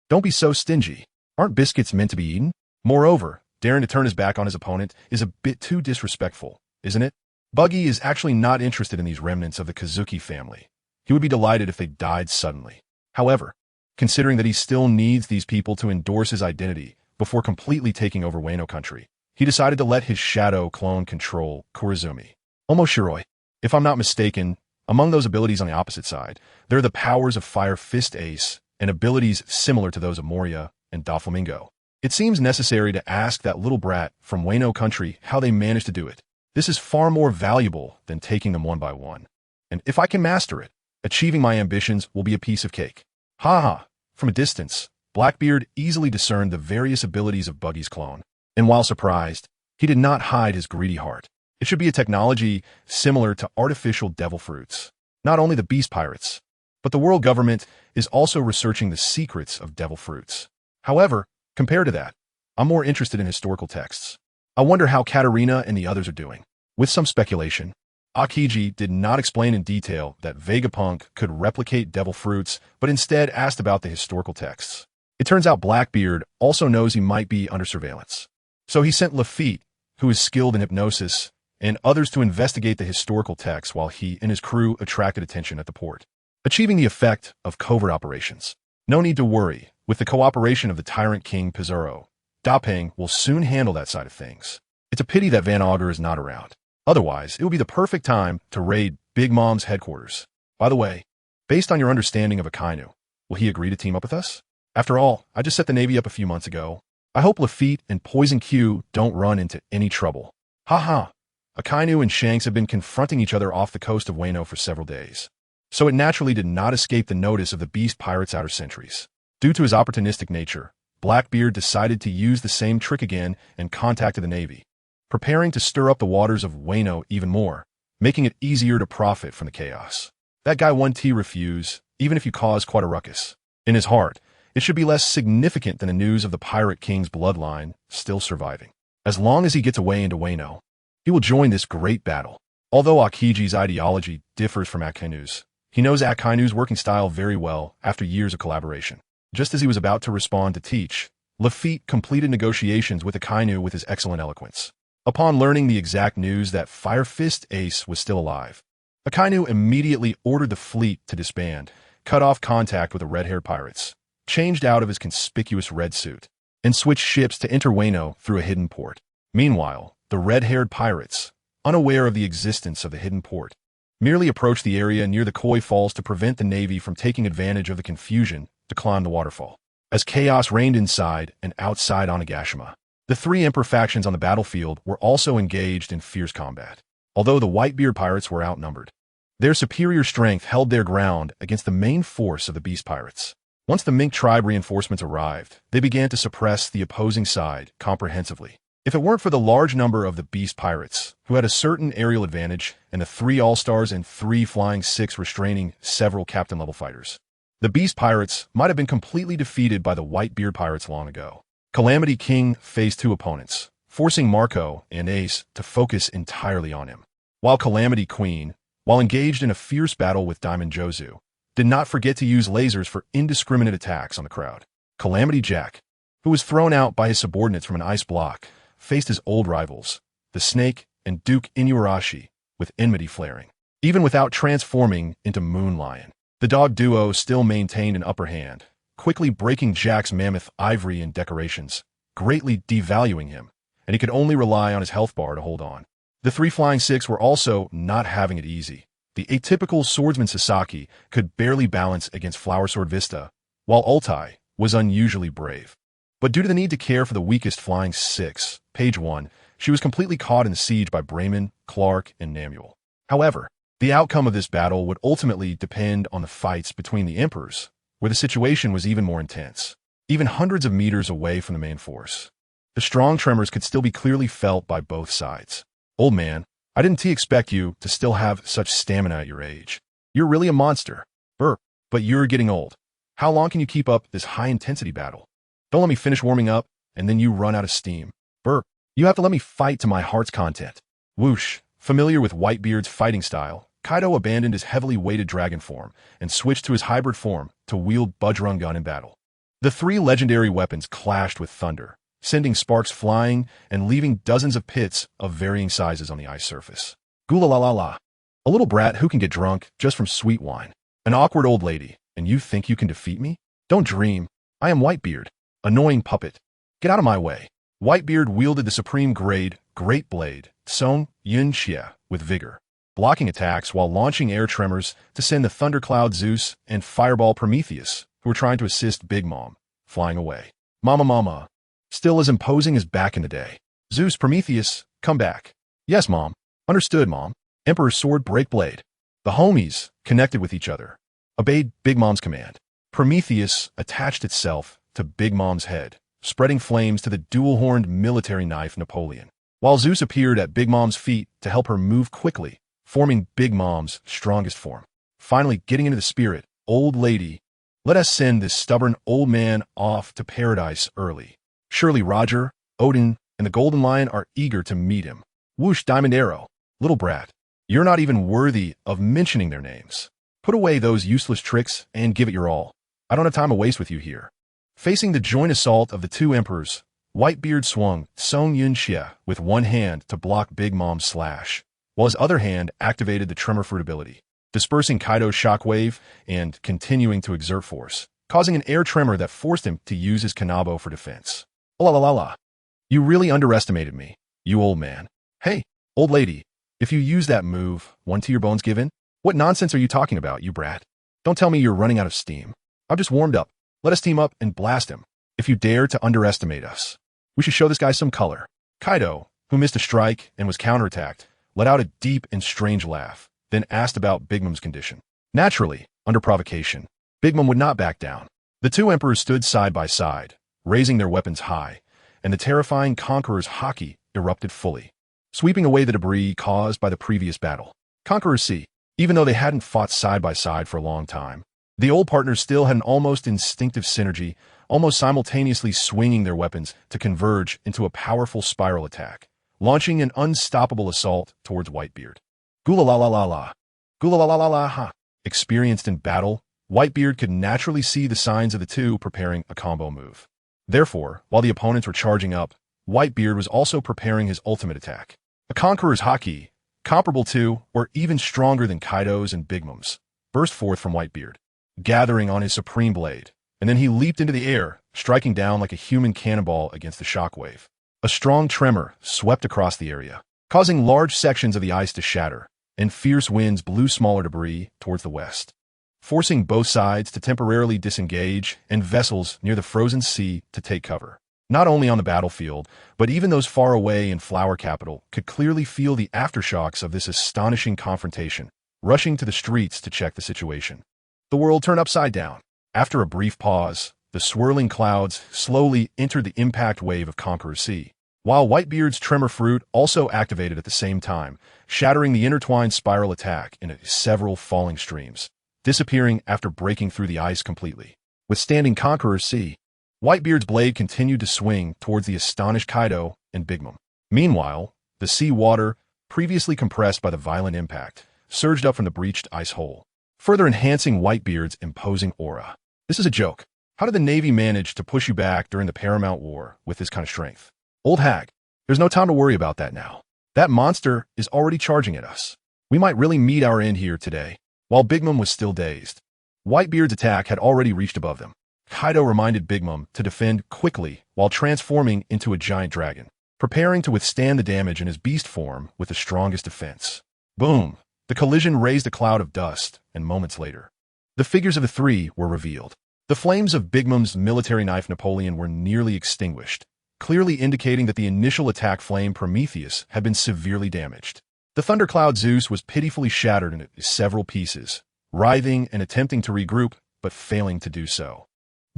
Don't be so stingy. Aren't biscuits meant to be eaten? Moreover, daring to turn his back on his opponent is a bit too disrespectful, isn't it? Buggy is actually not interested in these remnants of the Kazuki family. He would be delighted if they died suddenly. However, considering that he still needs these people to endorse his identity before completely taking over Wano country, he decided to let his shadow clone control Kurizumi. Omoshiroi. If I'm not mistaken, among those abilities on the opposite side, there are the powers of Fire Fist Ace and abilities similar to those of Moria and Doflamingo. It seems necessary to ask that little brat from Wano country how they managed to do it. This is far more valuable than taking them one by one. And if I can master it, achieving my ambitions will be a piece of cake. Ha! From a distance, Blackbeard easily discerned the various abilities of Buggy's clone. And while surprised, he did not hide his greedy heart. It should be a technology similar to artificial devil fruits. Not only the beast pirates, but the world government is also researching the secrets of devil fruits. However, compared to that, I'm more interested in historical texts. I wonder how Katarina and the others are doing. With some speculation, Akiji did not explain in detail that Vegapunk could replicate devil fruits, but instead asked about the historical texts. It turns out Blackbeard also knows he might be under surveillance. So he sent Luffy, who is skilled in hypnosis, and others to investigate the historical texts while he and his crew attracted attention at the port, achieving the effect of covert operations. No need to worry. With the cooperation of the Tyrant King Pizarro, Dapeng will soon handle that side of things. It's a pity that Van Augur is not around. Otherwise, it would be the perfect time to raid Big Mom's headquarters. By the way, based on your understanding of Akainu, will he agree to team up with us? After all, I just set the Navy up a few months ago. I hope Lafitte and Poison Q don't run into any trouble. Haha. Akainu and Shanks have been confronting each other off the coast of Wano for several days, so it naturally did not escape the notice of the Beast Pirates' outer sentries. Due to his opportunistic nature, Blackbeard decided to use the same trick again and contacted the Navy, preparing to stir up the waters of Wano even more, making it easier to profit from the chaos. That guy 1T refuse, even if you cause quite a ruckus. In his heart, it should be less significant than the news of the Pirate King's bloodline still surviving. As long as he gets away into Wano, he will join this great battle. Although Akiji's ideology differs from Akainu's, he knows Akainu's working style very well after years of collaboration. Just as he was about to respond to Teach, Lafitte completed negotiations with Akainu with his excellent eloquence. Upon learning the exact news that Fire Fist Ace was still alive, Akainu immediately ordered the fleet to disband, cut off contact with the red-haired pirates, changed out of his conspicuous red suit, and switched ships to enter Wano through a hidden port. Meanwhile, the red-haired pirates, unaware of the existence of the hidden port, merely approached the area near the Koi Falls to prevent the Navy from taking advantage of the confusion to climb the waterfall. As chaos reigned inside and outside Onigashima, the three Emperor factions on the battlefield were also engaged in fierce combat. Although the Whitebeard pirates were outnumbered, their superior strength held their ground against the main force of the Beast pirates. Once the Mink tribe reinforcements arrived, they began to suppress the opposing side comprehensively. If it weren't for the large number of the Beast pirates, who had a certain aerial advantage, and the 3 All-Stars and 3 Flying 6 restraining several captain-level fighters, the Beast pirates might have been completely defeated by the Whitebeard pirates long ago. Calamity King faced 2 opponents, forcing Marco and Ace to focus entirely on him. While Calamity Queen, while engaged in a fierce battle with Diamond Jozu, did not forget to use lasers for indiscriminate attacks on the crowd. Calamity Jack, who was thrown out by his subordinates from an ice block, faced his old rivals, the Snake and Duke Inuarashi, with enmity flaring. Even without transforming into Moon Lion, the dog duo still maintained an upper hand, quickly breaking Jack's mammoth ivory and decorations, greatly devaluing him, and he could only rely on his health bar to hold on. The 3 Flying 6 were also not having it easy. The atypical swordsman Sasaki could barely balance against Flower Sword Vista, while Ultai was unusually brave. But due to the need to care for the weakest Flying 6, Page 1, she was completely caught in the siege by Brayman, Clark, and Namuel. However, the outcome of this battle would ultimately depend on the fights between the Emperors, where the situation was even more intense, even hundreds of meters away from the main force. The strong tremors could still be clearly felt by both sides. Old man, I didn't expect you to still have such stamina at your age. You're really a monster. But you're getting old. How long can you keep up this high-intensity battle? Don't let me finish warming up, and then you run out of steam. You have to let me fight to my heart's content. Whoosh. Familiar with Whitebeard's fighting style, Kaido abandoned his heavily weighted dragon form and switched to his hybrid form to wield Budgerung Gun in battle. The 3 legendary weapons clashed with thunder, sending sparks flying and leaving dozens of pits of varying sizes on the ice surface. Gula la la la. A little brat who can get drunk just from sweet wine. An awkward old lady, and you think you can defeat me? Don't dream. I am Whitebeard. Annoying puppet. Get out of my way. Whitebeard wielded the supreme grade, Great Blade, Song Yun Xia, with vigor, blocking attacks while launching air tremors to send the Thundercloud Zeus and Fireball Prometheus, who were trying to assist Big Mom, flying away. Mama. Still as imposing as back in the day. Zeus, Prometheus, come back. Yes, Mom. Understood, Mom. Emperor's Sword, Break Blade. The homies, connected with each other, obeyed Big Mom's command. Prometheus attached itself to Big Mom's head, spreading flames to the dual-horned military knife Napoleon, while Zeus appeared at Big Mom's feet to help her move quickly, forming Big Mom's strongest form. Finally getting into the spirit, old lady, let us send this stubborn old man off to paradise early. Surely Roger, Odin, and the Golden Lion are eager to meet him. Whoosh, Diamond Arrow. Little brat, you're not even worthy of mentioning their names. Put away those useless tricks and give it your all. I don't have time to waste with you here. Facing the joint assault of the 2 emperors, Whitebeard swung Song Yun Xia with one hand to block Big Mom's slash, while his other hand activated the Tremor Fruit ability, dispersing Kaido's shockwave and continuing to exert force, causing an air tremor that forced him to use his Kanabo for defense. Oh la la la. You really underestimated me, you old man. Hey, old lady, if you use that move, one to your bones given? What nonsense are you talking about, you brat? Don't tell me you're running out of steam. I've just warmed up. Let us team up and blast him. If you dare to underestimate us, we should show this guy some color. Kaido, who missed a strike and was counterattacked, let out a deep and strange laugh, then asked about Big Mom's condition. Naturally, under provocation, Big Mom would not back down. The 2 emperors stood side by side, raising their weapons high, and the terrifying Conqueror's haki erupted fully, sweeping away the debris caused by the previous battle. Conqueror C, even though they hadn't fought side by side for a long time, the old partners still had an almost instinctive synergy, almost simultaneously swinging their weapons to converge into a powerful spiral attack, launching an unstoppable assault towards Whitebeard. Gula la la la la. Gula la la la la ha. Experienced in battle, Whitebeard could naturally see the signs of the 2 preparing a combo move. Therefore, while the opponents were charging up, Whitebeard was also preparing his ultimate attack. A Conqueror's haki, comparable to, or even stronger than Kaido's and Big Mom's, burst forth from Whitebeard, gathering on his supreme blade, and then he leaped into the air, striking down like a human cannonball against the shockwave. A strong tremor swept across the area, causing large sections of the ice to shatter, and fierce winds blew smaller debris towards the west, forcing both sides to temporarily disengage and vessels near the frozen sea to take cover. Not only on the battlefield, but even those far away in Flower Capital could clearly feel the aftershocks of this astonishing confrontation, rushing to the streets to check the situation. The world turned upside down. After a brief pause, the swirling clouds slowly entered the impact wave of Conqueror Sea, while Whitebeard's Tremor Fruit also activated at the same time, shattering the intertwined spiral attack into several falling streams, disappearing after breaking through the ice completely. Withstanding Conqueror Sea, Whitebeard's blade continued to swing towards the astonished Kaido and Big Mom. Meanwhile, the sea water, previously compressed by the violent impact, surged up from the breached ice hole, further enhancing Whitebeard's imposing aura. This is a joke. How did the Navy manage to push you back during the Paramount War with this kind of strength? Old hag, there's no time to worry about that now. That monster is already charging at us. We might really meet our end here today. While Big Mom was still dazed, Whitebeard's attack had already reached above them. Kaido reminded Big Mom to defend quickly while transforming into a giant dragon, preparing to withstand the damage in his beast form with the strongest defense. Boom! The collision raised a cloud of dust, and moments later, the figures of the three were revealed. The flames of Big Mom's military knife Napoleon were nearly extinguished, clearly indicating that the initial attack flame Prometheus had been severely damaged. The thundercloud Zeus was pitifully shattered into several pieces, writhing and attempting to regroup, but failing to do so.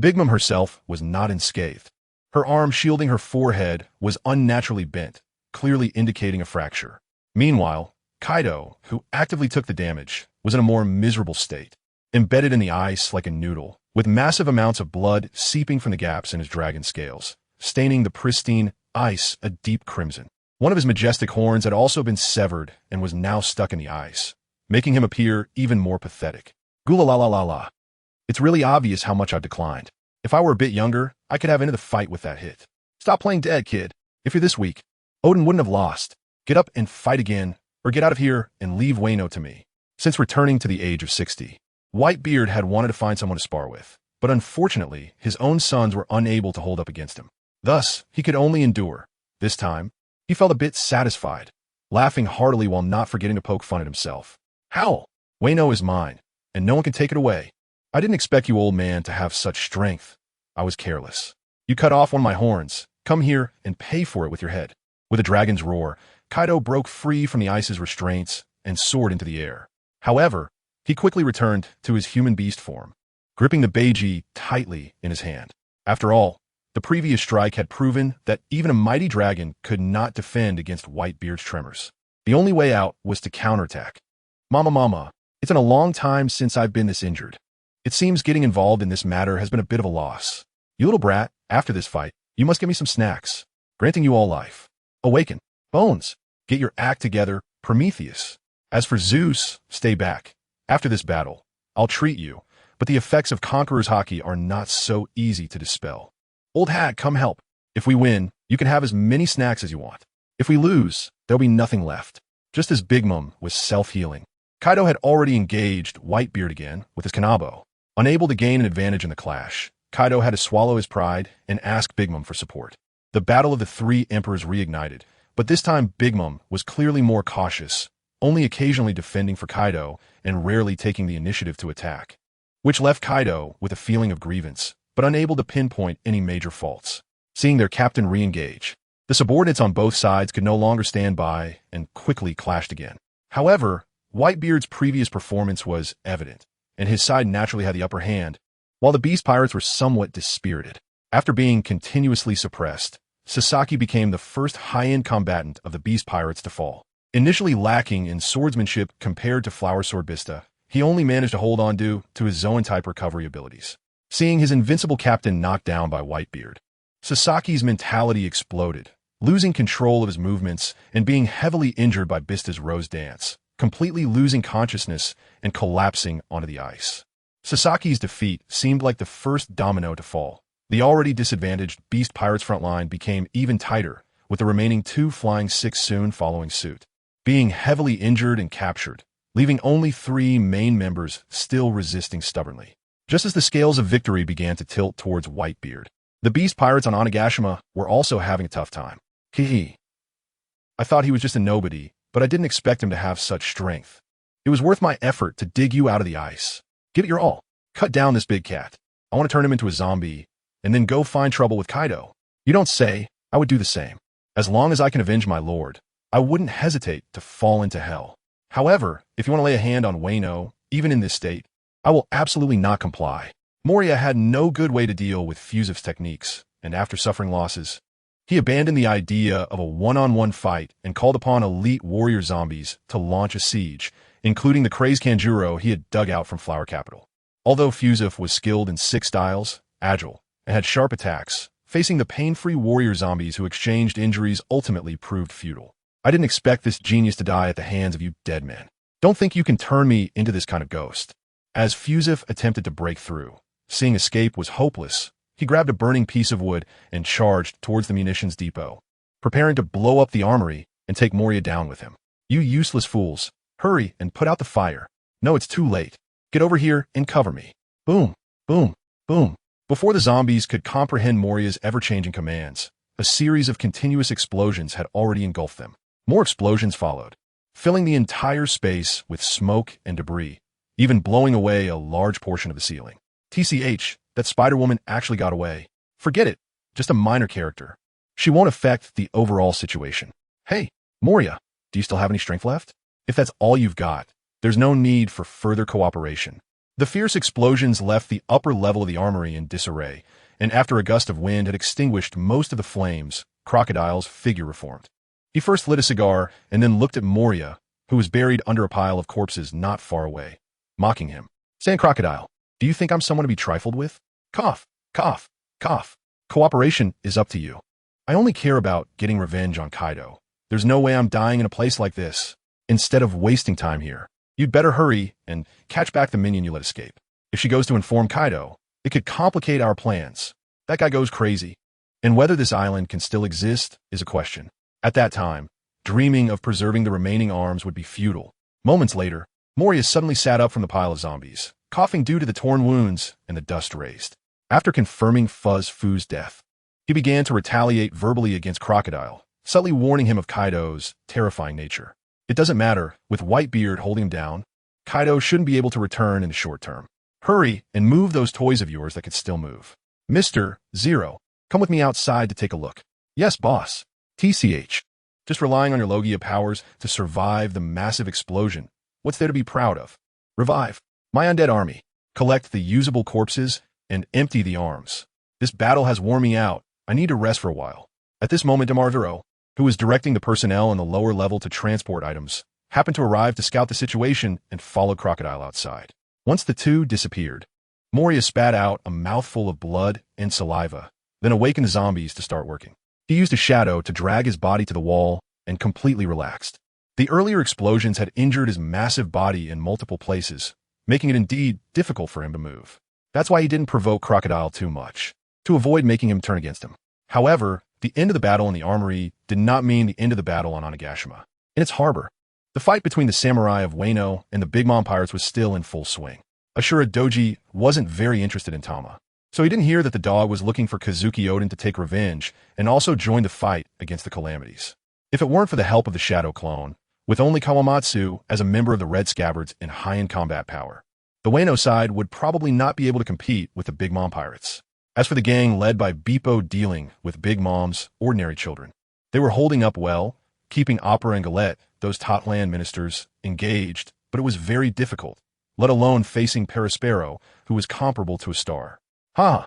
Big Mom herself was not unscathed. Her arm shielding her forehead was unnaturally bent, clearly indicating a fracture. Meanwhile, Kaido, who actively took the damage, was in a more miserable state, embedded in the ice like a noodle, with massive amounts of blood seeping from the gaps in his dragon scales, staining the pristine ice a deep crimson. One of his majestic horns had also been severed and was now stuck in the ice, making him appear even more pathetic. Gula la la la la. It's really obvious how much I've declined. If I were a bit younger, I could have ended the fight with that hit. Stop playing dead, kid. If you're this weak, Odin wouldn't have lost. Get up and fight again, or get out of here and leave Wano to me. Since returning to the age of 60, Whitebeard had wanted to find someone to spar with, but unfortunately, his own sons were unable to hold up against him. Thus, he could only endure. This time, he felt a bit satisfied, laughing heartily while not forgetting to poke fun at himself. Howl! Wano is mine, and no one can take it away. I didn't expect you, old man, to have such strength. I was careless. You cut off one of my horns. Come here and pay for it with your head. With a dragon's roar, Kaido broke free from the ice's restraints and soared into the air. However, he quickly returned to his human beast form, gripping the Beiji tightly in his hand. After all, the previous strike had proven that even a mighty dragon could not defend against Whitebeard's tremors. The only way out was to counterattack. Mama, it's been a long time since I've been this injured. It seems getting involved in this matter has been a bit of a loss. You little brat, after this fight, you must give me some snacks, granting you all life. Awaken. Bones, get your act together, Prometheus. As for Zeus, stay back. After this battle, I'll treat you, but the effects of Conqueror's Haki are not so easy to dispel. Old hag, come help. If we win, you can have as many snacks as you want. If we lose, there'll be nothing left. Just as Big Mom was self-healing, Kaido had already engaged Whitebeard again with his Kanabo. Unable to gain an advantage in the clash, Kaido had to swallow his pride and ask Big Mom for support. The battle of the three emperors reignited, but this time Big Mom was clearly more cautious, only occasionally defending for Kaido and rarely taking the initiative to attack, which left Kaido with a feeling of grievance, but unable to pinpoint any major faults. Seeing their captain re-engage, the subordinates on both sides could no longer stand by and quickly clashed again. However, Whitebeard's previous performance was evident, and his side naturally had the upper hand, while the Beast Pirates were somewhat dispirited. After being continuously suppressed, Sasaki became the first high-end combatant of the Beast Pirates to fall. Initially lacking in swordsmanship compared to Flower Sword Bista, he only managed to hold on to his Zoan-type recovery abilities. Seeing his invincible captain knocked down by Whitebeard, Sasaki's mentality exploded, losing control of his movements and being heavily injured by Bista's Rose Dance, completely losing consciousness and collapsing onto the ice. Sasaki's defeat seemed like the first domino to fall. The already disadvantaged Beast Pirates front line became even tighter, with the remaining two Flying Six soon following suit, being heavily injured and captured, leaving only three main members still resisting stubbornly. just as the scales of victory began to tilt towards Whitebeard. The beast pirates on Onigashima were also having a tough time. Hee. I thought he was just a nobody, but I didn't expect him to have such strength. It was worth my effort to dig you out of the ice. Give it your all. Cut down this big cat. I want to turn him into a zombie, and then go find trouble with Kaido. You don't say. I would do the same. As long as I can avenge my lord, I wouldn't hesitate to fall into hell. However, if you want to lay a hand on Wano, even in this state, I will absolutely not comply. Moria had no good way to deal with Fusif's techniques, and after suffering losses, he abandoned the idea of a one-on-one fight and called upon elite warrior zombies to launch a siege, including the crazed Kanjuro he had dug out from Flower Capital. Although Fusif was skilled in 6 styles, agile, and had sharp attacks, facing the pain-free warrior zombies who exchanged injuries ultimately proved futile. I didn't expect this genius to die at the hands of you dead men. Don't think you can turn me into this kind of ghost. As Fusif attempted to break through, seeing escape was hopeless, he grabbed a burning piece of wood and charged towards the munitions depot, preparing to blow up the armory and take Moria down with him. You useless fools, hurry and put out the fire. No, it's too late. Get over here and cover me. Boom, boom, boom. Before the zombies could comprehend Moria's ever-changing commands, a series of continuous explosions had already engulfed them. More explosions followed, filling the entire space with smoke and debris, even blowing away a large portion of the ceiling. TCH, that Spider-Woman actually got away. Forget it, just a minor character. She won't affect the overall situation. Hey, Moria, do you still have any strength left? If that's all you've got, there's no need for further cooperation. The fierce explosions left the upper level of the armory in disarray, and after a gust of wind had extinguished most of the flames, Crocodile's figure reformed. He first lit a cigar and then looked at Moria, who was buried under a pile of corpses not far away, mocking him. Saying, Crocodile, do you think I'm someone to be trifled with? Cough, cough, cough. Cooperation is up to you. I only care about getting revenge on Kaido. There's no way I'm dying in a place like this. Instead of wasting time here, you'd better hurry and catch back the minion you let escape. If she goes to inform Kaido, it could complicate our plans. That guy goes crazy. And whether this island can still exist is a question. At that time, dreaming of preserving the remaining arms would be futile. Moments later, Moria suddenly sat up from the pile of zombies, coughing due to the torn wounds and the dust raised. After confirming Fuzz Fu's death, he began to retaliate verbally against Crocodile, subtly warning him of Kaido's terrifying nature. It doesn't matter, with Whitebeard holding him down, Kaido shouldn't be able to return in the short term. Hurry and move those toys of yours that could still move. Mr. Zero, come with me outside to take a look. Yes, boss. TCH. Just relying on your Logia powers to survive the massive explosion. What's there to be proud of? Revive my undead army, collect the usable corpses, and empty the arms. This battle has worn me out. I need to rest for a while. At this moment, Demarvero, who was directing the personnel on the lower level to transport items, happened to arrive to scout the situation and follow Crocodile outside. Once the two disappeared, Moria spat out a mouthful of blood and saliva, then awakened the zombies to start working. He used a shadow to drag his body to the wall and completely relaxed. The earlier explosions had injured his massive body in multiple places, making it indeed difficult for him to move. That's why he didn't provoke Crocodile too much, to avoid making him turn against him. However, the end of the battle in the armory did not mean the end of the battle on Onigashima. In its harbor, the fight between the samurai of Wano and the Big Mom pirates was still in full swing. Ashura Doji wasn't very interested in Tama, so he didn't hear that the dog was looking for Kazuki Oden to take revenge and also join the fight against the Calamities. If it weren't for the help of the Shadow Clone, with only Kawamatsu as a member of the Red Scabbards in high-end combat power, the Wano side would probably not be able to compete with the Big Mom pirates. As for the gang led by Beepo dealing with Big Mom's ordinary children, they were holding up well, keeping Opera and Galette, those Totland ministers, engaged, but it was very difficult, let alone facing Perispero, who was comparable to a star. Ha!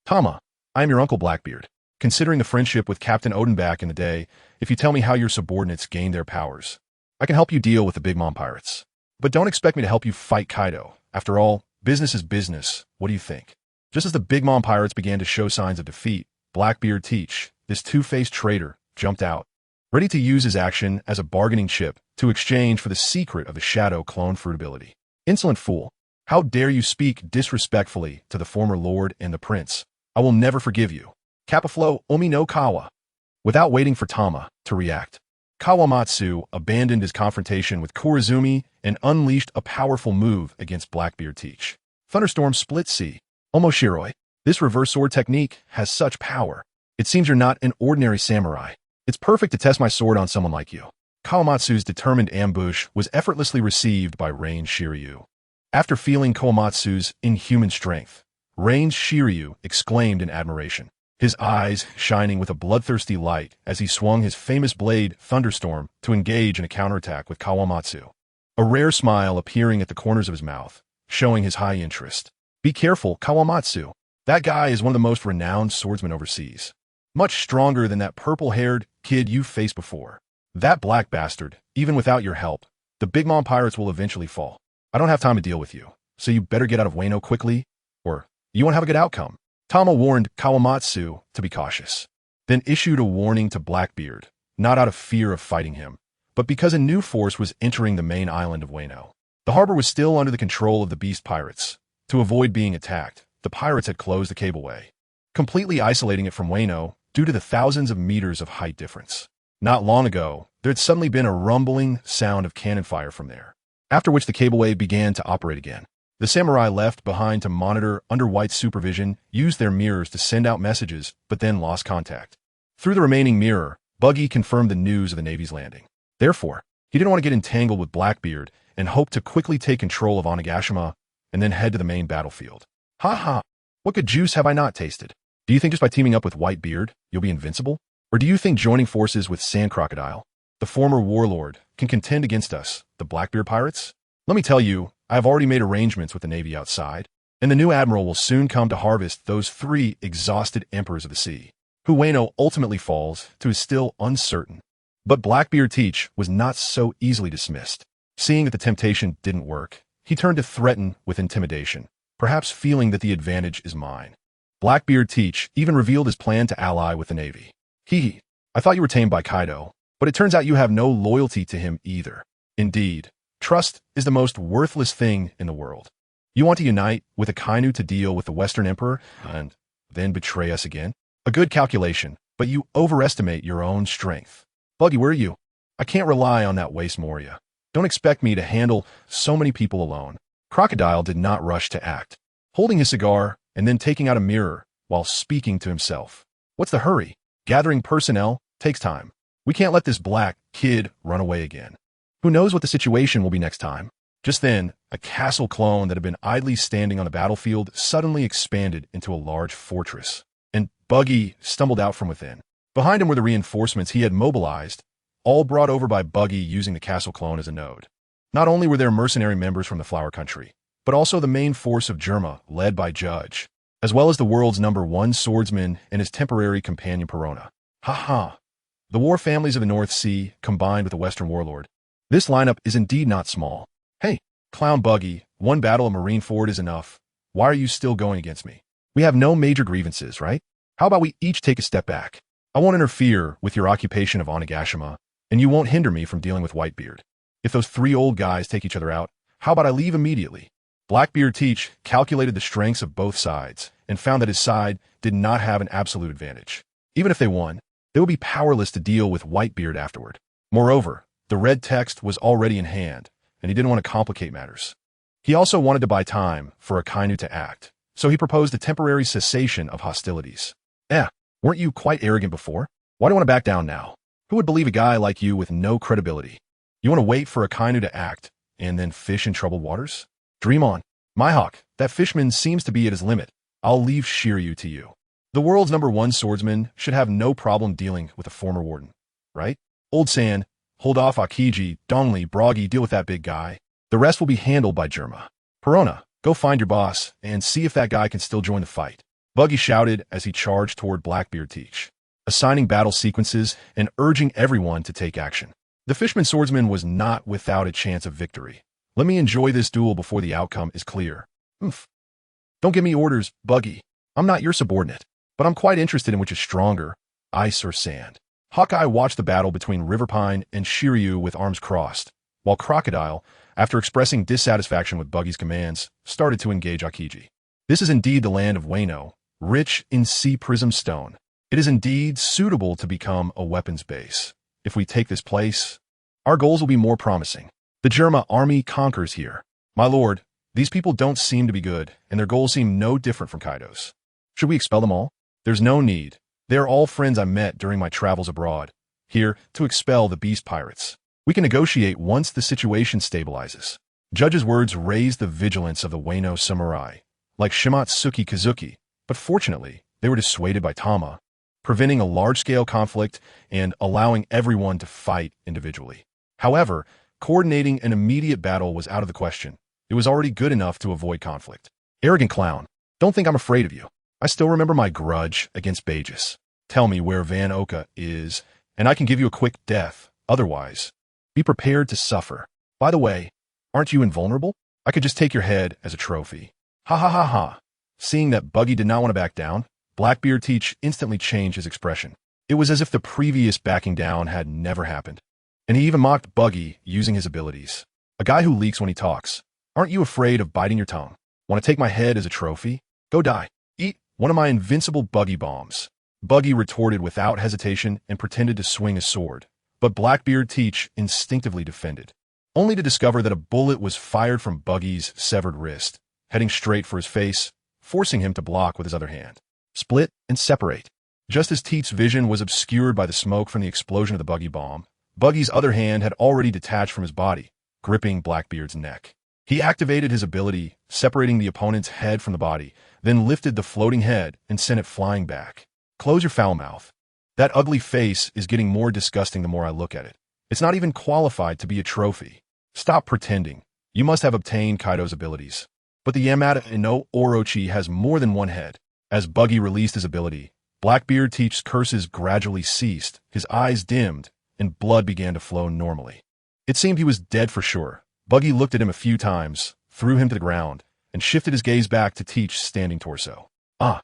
Tama, I am your Uncle Blackbeard. Considering the friendship with Captain Oden back in the day, if you tell me how your subordinates gained their powers, I can help you deal with the Big Mom pirates. But don't expect me to help you fight Kaido. After all, business is business. What do you think? Just as the Big Mom pirates began to show signs of defeat, Blackbeard Teach, this two-faced traitor, jumped out, ready to use his action as a bargaining chip to exchange for the secret of the Shadow Clone fruit ability. Insolent fool, how dare you speak disrespectfully to the former lord and the prince? I will never forgive you. Kapaflo Omi no Kawa. Without waiting for Tama to react, Kawamatsu abandoned his confrontation with Korizumi and unleashed a powerful move against Blackbeard Teach. Thunderstorm split sea. Omoshiroi. This reverse sword technique has such power. It seems you're not an ordinary samurai. It's perfect to test my sword on someone like you. Kawamatsu's determined ambush was effortlessly received by Range Shiryu. After feeling Kawamatsu's inhuman strength, Range Shiryu exclaimed in admiration, his eyes shining with a bloodthirsty light as he swung his famous blade, Thunderstorm, to engage in a counterattack with Kawamatsu. A rare smile appearing at the corners of his mouth, showing his high interest. Be careful, Kawamatsu. That guy is one of the most renowned swordsmen overseas. Much stronger than that purple-haired kid you've faced before. That black bastard, even without your help, the Big Mom pirates will eventually fall. I don't have time to deal with you, so you better get out of Wano quickly, or you won't have a good outcome. Tama warned Kawamatsu to be cautious, then issued a warning to Blackbeard, not out of fear of fighting him, but because a new force was entering the main island of Wano. The harbor was still under the control of the beast pirates. To avoid being attacked, the pirates had closed the cableway, completely isolating it from Wano due to the thousands of meters of height difference. Not long ago, there had suddenly been a rumbling sound of cannon fire from there, after which the cableway began to operate again. The samurai left behind to monitor under White's supervision used their mirrors to send out messages, but then lost contact. Through the remaining mirror, Buggy confirmed the news of the Navy's landing. Therefore, he didn't want to get entangled with Blackbeard and hoped to quickly take control of Onigashima and then head to the main battlefield. Ha ha! What good juice have I not tasted? Do you think just by teaming up with Whitebeard, you'll be invincible? Or do you think joining forces with Sand Crocodile, the former warlord, can contend against us, the Blackbeard pirates? Let me tell you, I have already made arrangements with the Navy outside, and the new admiral will soon come to harvest those 3 exhausted emperors of the sea. Who Wano ultimately falls to is still uncertain. But Blackbeard Teach was not so easily dismissed. Seeing that the temptation didn't work, he turned to threaten with intimidation, perhaps feeling that the advantage is mine. Blackbeard Teach even revealed his plan to ally with the Navy. I thought you were tamed by Kaido, but it turns out you have no loyalty to him either. Indeed, trust is the most worthless thing in the world. You want to unite with Akainu to deal with the Western Emperor and then betray us again? A good calculation, but you overestimate your own strength. Buggy, where are you? I can't rely on that waste Moria. Don't expect me to handle so many people alone. Crocodile did not rush to act, holding his cigar and then taking out a mirror while speaking to himself. What's the hurry? Gathering personnel takes time. We can't let this black kid run away again. Who knows what the situation will be next time? Just then, a castle clone that had been idly standing on the battlefield suddenly expanded into a large fortress, and Buggy stumbled out from within. Behind him were the reinforcements he had mobilized, all brought over by Buggy using the castle clone as a node. Not only were there mercenary members from the Flower Country, but also the main force of Germa, led by Judge, as well as the world's #1 swordsman and his temporary companion Perona. Ha! The war families of the North Sea combined with the Western Warlord. This lineup is indeed not small. Hey, Clown Buggy, one battle of Marineford is enough. Why are you still going against me? We have no major grievances, right? How about we each take a step back? I won't interfere with your occupation of Onigashima, and you won't hinder me from dealing with Whitebeard. If those 3 old guys take each other out, how about I leave immediately? Blackbeard Teach calculated the strengths of both sides and found that his side did not have an absolute advantage. Even if they won, they would be powerless to deal with Whitebeard afterward. Moreover, the red text was already in hand, and he didn't want to complicate matters. He also wanted to buy time for Akainu to act, so he proposed a temporary cessation of hostilities. Weren't you quite arrogant before? Why do you want to back down now? Who would believe a guy like you with no credibility? You want to wait for Akainu to act, and then fish in troubled waters? Dream on. Mihawk, that fishman seems to be at his limit. I'll leave Shiryu to you. The world's #1 swordsman should have no problem dealing with a former warden, right? Old San, hold off Akiji, Dongli, Broggy, deal with that big guy. The rest will be handled by Germa. Perona, go find your boss and see if that guy can still join the fight. Buggy shouted as he charged toward Blackbeard Teach, assigning battle sequences and urging everyone to take action. The Fishman swordsman was not without a chance of victory. Let me enjoy this duel before the outcome is clear. Don't give me orders, Buggy. I'm not your subordinate, but I'm quite interested in which is stronger, ice or sand. Hawkeye watched the battle between Riverpine and Shiryu with arms crossed, while Crocodile, after expressing dissatisfaction with Buggy's commands, started to engage Akiji. This is indeed the land of Wano, rich in sea prism stone. It is indeed suitable to become a weapons base. If we take this place, our goals will be more promising. The Germa army conquers here. My lord, These people don't seem to be good, and their goals seem no different from Kaido's. Should we expel them all? There's no need. They are all friends I met during my travels abroad. Here, to expel the beast pirates. We can negotiate once the situation stabilizes. Judge's words raised the vigilance of the Wano samurai, like Shimatsuki Kazuki, but fortunately, they were dissuaded by Tama, preventing a large-scale conflict and allowing everyone to fight individually. However, coordinating an immediate battle was out of the question. It was already good enough to avoid conflict. Arrogant clown, don't think I'm afraid of you. I still remember my grudge against Bagus. Tell me where Van Oka is, and I can give you a quick death. Otherwise, be prepared to suffer. By the way, aren't you invulnerable? I could just take your head as a trophy. Ha ha ha ha. Seeing that Buggy did not want to back down, Blackbeard Teach instantly changed his expression. It was as if the previous backing down had never happened. And he even mocked Buggy using his abilities. A guy who leaks when he talks. Aren't you afraid of biting your tongue? Want to take my head as a trophy? Go die. Eat one of my invincible Buggy bombs. Buggy retorted without hesitation and pretended to swing his sword. But Blackbeard Teach instinctively defended, only to discover that a bullet was fired from Buggy's severed wrist, heading straight for his face, forcing him to block with his other hand. Split and separate. Just as Teach's vision was obscured by the smoke from the explosion of the Buggy bomb, Buggy's other hand had already detached from his body, gripping Blackbeard's neck. He activated his ability, separating the opponent's head from the body, then lifted the floating head and sent it flying back. Close your foul mouth. That ugly face is getting more disgusting the more I look at it. It's not even qualified to be a trophy. Stop pretending. You must have obtained Kaido's abilities. But the Yamada no Orochi has more than one head. As Buggy released his ability, Blackbeard Teach's curses gradually ceased, his eyes dimmed, and blood began to flow normally. It seemed he was dead for sure. Buggy looked at him a few times, threw him to the ground, and shifted his gaze back to Teach's standing torso. Ah,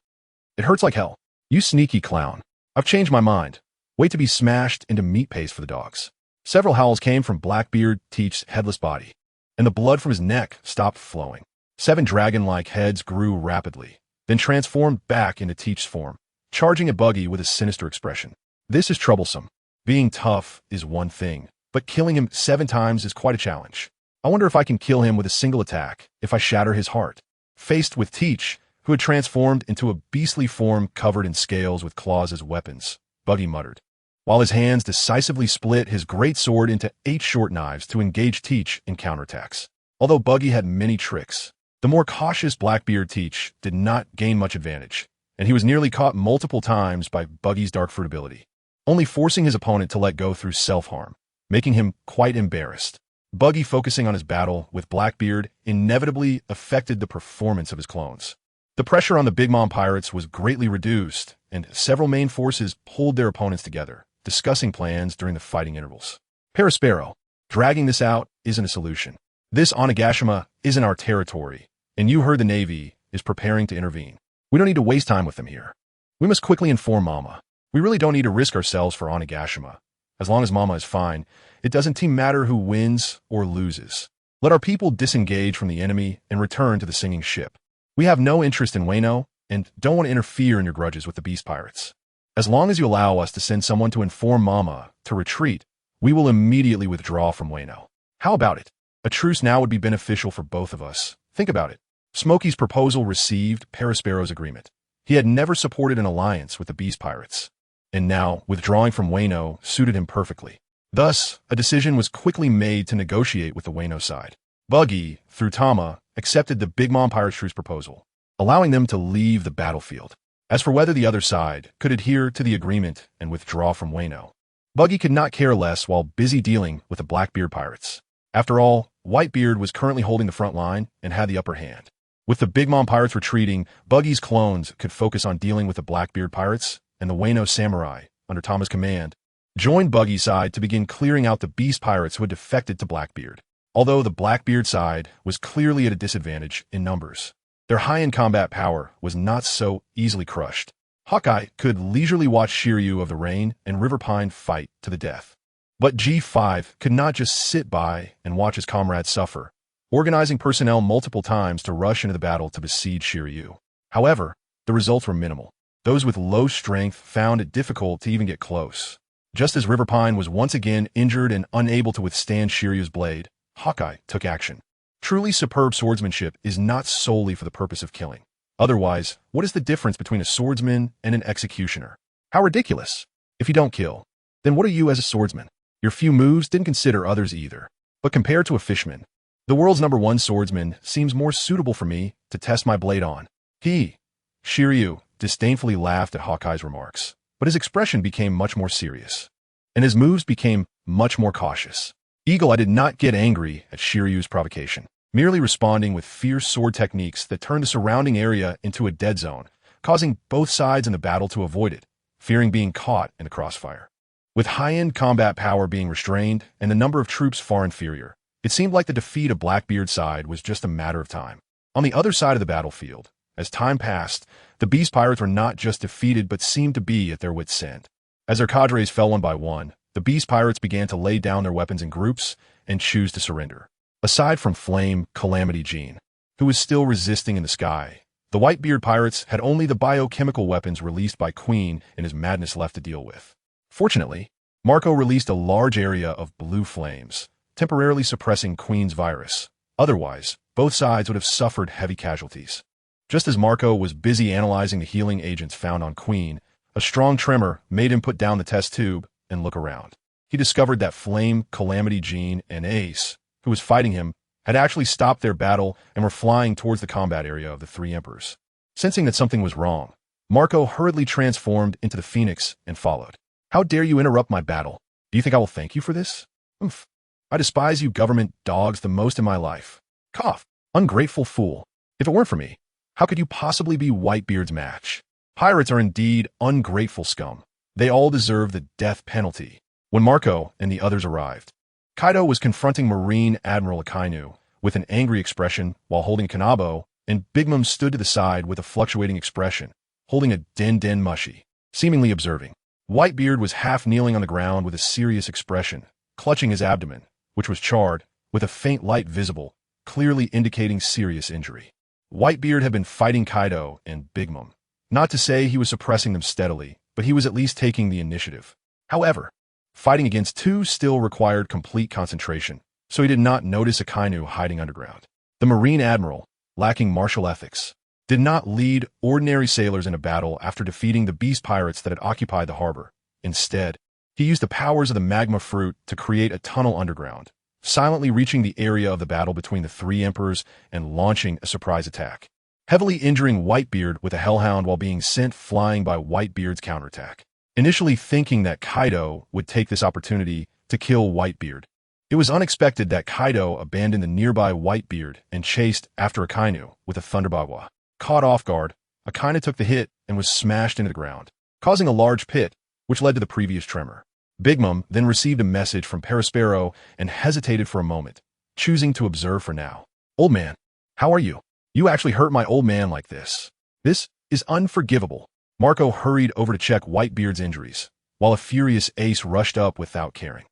it hurts like hell. You sneaky clown. I've changed my mind. Wait to be smashed into meat paste for the dogs. Several howls came from Blackbeard Teach's headless body, and the blood from his neck stopped flowing. 7 dragon-like heads grew rapidly, then transformed back into Teach's form, charging at Buggy with a sinister expression. This is troublesome. Being tough is one thing, but killing him 7 times is quite a challenge. I wonder if I can kill him with a single attack, if I shatter his heart. Faced with Teach, who had transformed into a beastly form covered in scales with claws as weapons, Buggy muttered, while his hands decisively split his great sword into 8 short knives to engage Teach in counterattacks. Although Buggy had many tricks, the more cautious Blackbeard Teach did not gain much advantage, and he was nearly caught multiple times by Buggy's dark fruit ability, only forcing his opponent to let go through self-harm, making him quite embarrassed. Buggy focusing on his battle with Blackbeard inevitably affected the performance of his clones. The pressure on the Big Mom pirates was greatly reduced, and several main forces pulled their opponents together, discussing plans during the fighting intervals. Paraspero, dragging this out isn't a solution. This Onigashima isn't our territory, and you heard the Navy is preparing to intervene. We don't need to waste time with them here. We must quickly inform Mama. We really don't need to risk ourselves for Onigashima. As long as Mama is fine, it doesn't matter who wins or loses. Let our people disengage from the enemy and return to the singing ship. We have no interest in Wano and don't want to interfere in your grudges with the beast pirates. As long as you allow us to send someone to inform Mama to retreat, we will immediately withdraw from Wano. How about it? A truce now would be beneficial for both of us. Think about it. Smokey's proposal received Paraspero's agreement. He had never supported an alliance with the beast pirates, and now withdrawing from Wano suited him perfectly. Thus, a decision was quickly made to negotiate with the Wano side. Buggy, through Tama, accepted the Big Mom Pirates truce proposal, allowing them to leave the battlefield. As for whether the other side could adhere to the agreement and withdraw from Wano, Buggy could not care less while busy dealing with the Blackbeard pirates. After all, Whitebeard was currently holding the front line and had the upper hand. With the Big Mom pirates retreating, Buggy's clones could focus on dealing with the Blackbeard pirates, and the Wano samurai, under Tama's command, joined Buggy's side to begin clearing out the beast pirates who had defected to Blackbeard. Although the Blackbeard side was clearly at a disadvantage in numbers, their high-end combat power was not so easily crushed. Hawkeye could leisurely watch Shiryu of the Rain and River Pine fight to the death. But G5 could not just sit by and watch his comrades suffer, organizing personnel multiple times to rush into the battle to besiege Shiryu. However, the results were minimal. Those with low strength found it difficult to even get close. Just as River Pine was once again injured and unable to withstand Shiryu's blade, Hawkeye took action. Truly superb swordsmanship is not solely for the purpose of killing. Otherwise, what is the difference between a swordsman and an executioner? How ridiculous! If you don't kill, then what are you as a swordsman? Your few moves didn't consider others either. But compared to a fishman, the world's #1 swordsman seems more suitable for me to test my blade on. Shiryu disdainfully laughed at Hawkeye's remarks, but his expression became much more serious, and his moves became much more cautious. Eagle-Eye did not get angry at Shiryu's provocation, merely responding with fierce sword techniques that turned the surrounding area into a dead zone, causing both sides in the battle to avoid it, fearing being caught in the crossfire. With high-end combat power being restrained and the number of troops far inferior, it seemed like the defeat of Blackbeard's side was just a matter of time. On the other side of the battlefield, as time passed, the Beast Pirates were not just defeated but seemed to be at their wits' end. As their cadres fell one by one, the Beast Pirates began to lay down their weapons in groups and choose to surrender. Aside from Flame Calamity Jean, who was still resisting in the sky, the Whitebeard Pirates had only the biochemical weapons released by Queen and his madness left to deal with. Fortunately, Marco released a large area of blue flames, temporarily suppressing Queen's virus. Otherwise, both sides would have suffered heavy casualties. Just as Marco was busy analyzing the healing agents found on Queen, a strong tremor made him put down the test tube and look around. He discovered that Flame Calamity Jean and Ace, who was fighting him, had actually stopped their battle and were flying towards the combat area of the three emperors. Sensing that something was wrong, Marco hurriedly transformed into the Phoenix and followed. How dare you interrupt my battle? Do you think I will thank you for this? Oomph. I despise you government dogs the most in my life. Cough. Ungrateful fool. If it weren't for me, how could you possibly be Whitebeard's match? Pirates are indeed ungrateful scum. They all deserve the death penalty. When Marco and the others arrived, Kaido was confronting Marine Admiral Akainu with an angry expression while holding Kanabo, and Big Mom stood to the side with a fluctuating expression, holding a den mushi, seemingly observing. Whitebeard was half kneeling on the ground with a serious expression, clutching his abdomen, which was charred, with a faint light visible, clearly indicating serious injury. Whitebeard had been fighting Kaido and Big Mom. Not to say he was suppressing them steadily, but he was at least taking the initiative. However, fighting against two still required complete concentration, so he did not notice Akainu hiding underground. The Marine Admiral, lacking martial ethics, did not lead ordinary sailors in a battle after defeating the beast pirates that had occupied the harbor. Instead, he used the powers of the magma fruit to create a tunnel underground, silently reaching the area of the battle between the three emperors and launching a surprise attack, heavily injuring Whitebeard with a hellhound while being sent flying by Whitebeard's counterattack. Initially thinking that Kaido would take this opportunity to kill Whitebeard, it was unexpected that Kaido abandoned the nearby Whitebeard and chased after Akainu with a Thunderbagwa. Caught off guard, Akainu took the hit and was smashed into the ground, causing a large pit, which led to the previous tremor. Big Mom then received a message from Perispero and hesitated for a moment, choosing to observe for now. Old man, how are you? You actually hurt my old man like this. This is unforgivable. Marco hurried over to check Whitebeard's injuries, while a furious Ace rushed up without caring.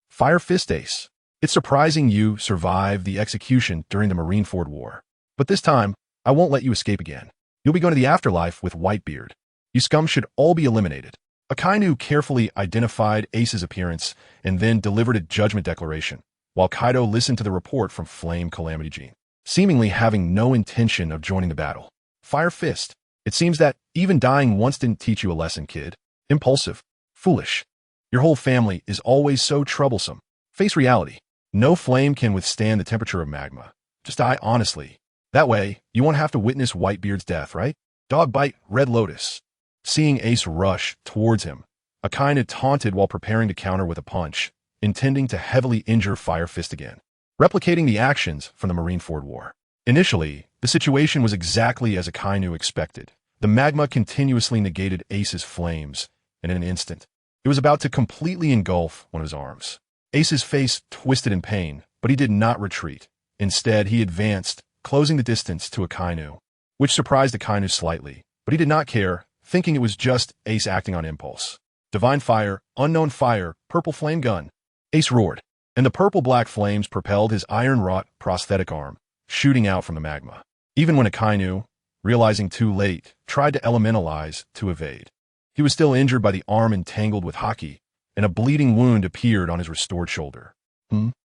Fire Fist Ace, it's surprising you survived the execution during the Marineford War. But this time, I won't let you escape again. You'll be going to the afterlife with Whitebeard. You scum should all be eliminated. Akainu carefully identified Ace's appearance and then delivered a judgment declaration, while Kaido listened to the report from Flame Calamity Jean, seemingly having no intention of joining the battle. Fire Fist, it seems that even dying once didn't teach you a lesson, kid. Impulsive. Foolish. Your whole family is always so troublesome. Face reality. No flame can withstand the temperature of magma. Just die honestly. That way, you won't have to witness Whitebeard's death, right? Dog bite Red Lotus. Seeing Ace rush towards him, Akainu taunted while preparing to counter with a punch, intending to heavily injure Fire Fist again, replicating the actions from the Marineford War. Initially, the situation was exactly as Akainu expected. The magma continuously negated Ace's flames, and in an instant, it was about to completely engulf one of his arms. Ace's face twisted in pain, but he did not retreat. Instead, he advanced, closing the distance to Akainu, which surprised Akainu slightly, but he did not care, thinking it was just Ace acting on impulse. Divine Fire, Unknown Fire, Purple Flame Gun. Ace roared, and the purple-black flames propelled his iron-wrought prosthetic arm, shooting out from the magma. Even when Akainu, realizing too late, tried to elementalize to evade, he was still injured by the arm entangled with Haki, and a bleeding wound appeared on his restored shoulder.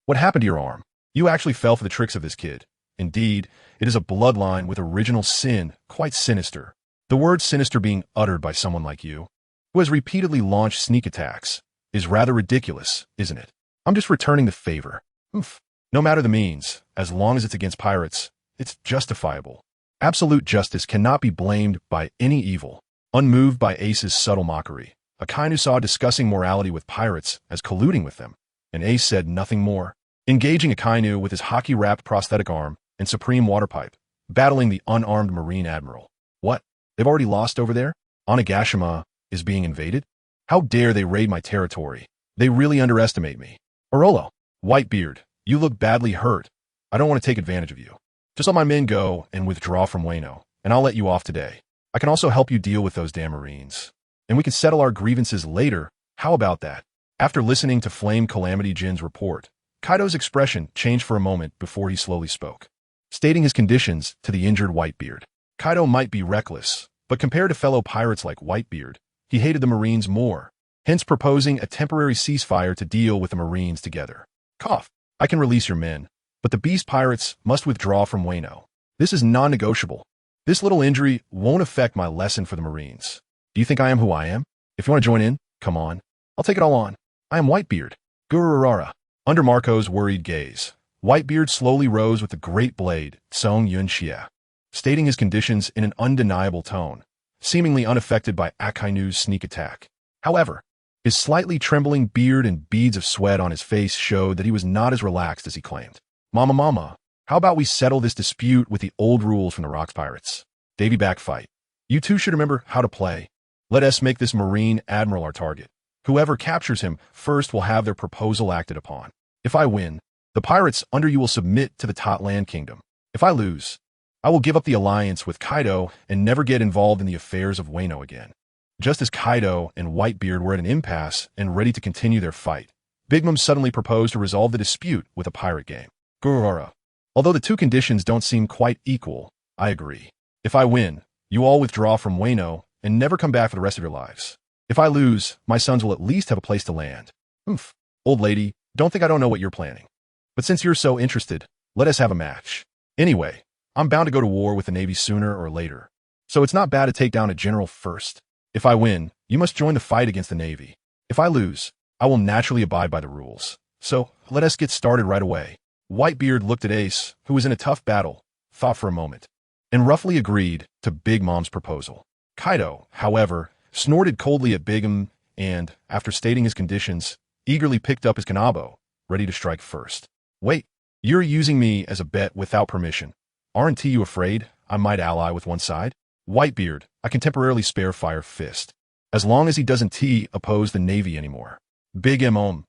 What happened to your arm? You actually fell for the tricks of this kid. Indeed, it is a bloodline with original sin, quite sinister. The word sinister being uttered by someone like you, who has repeatedly launched sneak attacks, is rather ridiculous, isn't it? I'm just returning the favor. Oof. No matter the means, as long as it's against pirates, it's justifiable. Absolute justice cannot be blamed by any evil. Unmoved by Ace's subtle mockery, Akainu saw discussing morality with pirates as colluding with them, and Ace said nothing more, engaging Akainu with his hockey-wrapped prosthetic arm and supreme water pipe, battling the unarmed Marine Admiral. What? They've already lost over there? Onigashima is being invaded? How dare they raid my territory? They really underestimate me. Orolo, Whitebeard, you look badly hurt. I don't want to take advantage of you. Just let my men go and withdraw from Wano, and I'll let you off today. I can also help you deal with those damn Marines. And we can settle our grievances later. How about that? After listening to Flame Calamity Jin's report, Kaido's expression changed for a moment before he slowly spoke, stating his conditions to the injured Whitebeard. Kaido might be reckless, but compared to fellow pirates like Whitebeard, he hated the Marines more, hence proposing a temporary ceasefire to deal with the Marines together. Cough. I can release your men, but the beast pirates must withdraw from Wano. This is non-negotiable. This little injury won't affect my lesson for the Marines. Do you think I am who I am? If you want to join in, come on. I'll take it all on. I am Whitebeard. Gururara. Under Marco's worried gaze, Whitebeard slowly rose with the great blade, Tsong Yun Xia, stating his conditions in an undeniable tone, seemingly unaffected by Akainu's sneak attack. However, his slightly trembling beard and beads of sweat on his face showed that he was not as relaxed as he claimed. Mama, how about we settle this dispute with the old rules from the Rocks Pirates? Davy back fight. You two should remember how to play. Let us make this Marine Admiral our target. Whoever captures him first will have their proposal acted upon. If I win, the pirates under you will submit to the Totland Kingdom. If I lose, I will give up the alliance with Kaido and never get involved in the affairs of Wano again. Just as Kaido and Whitebeard were at an impasse and ready to continue their fight, Big Mom suddenly proposed to resolve the dispute with a pirate game. Gururara. Although the two conditions don't seem quite equal, I agree. If I win, you all withdraw from Wano and never come back for the rest of your lives. If I lose, my sons will at least have a place to land. Oof. Old lady, don't think I don't know what you're planning. But since you're so interested, let us have a match. Anyway, I'm bound to go to war with the Navy sooner or later, so it's not bad to take down a general first. If I win, you must join the fight against the Navy. If I lose, I will naturally abide by the rules. So, let us get started right away. Whitebeard looked at Ace, who was in a tough battle, thought for a moment, and roughly agreed to Big Mom's proposal. Kaido, however, snorted coldly at Big Mom and, after stating his conditions, eagerly picked up his kanabo, ready to strike first. Wait, you're using me as a bet without permission. Aren't you afraid I might ally with one side? Whitebeard, I can temporarily spare Fire Fist, as long as he doesn't oppose the Navy anymore. Big Mom,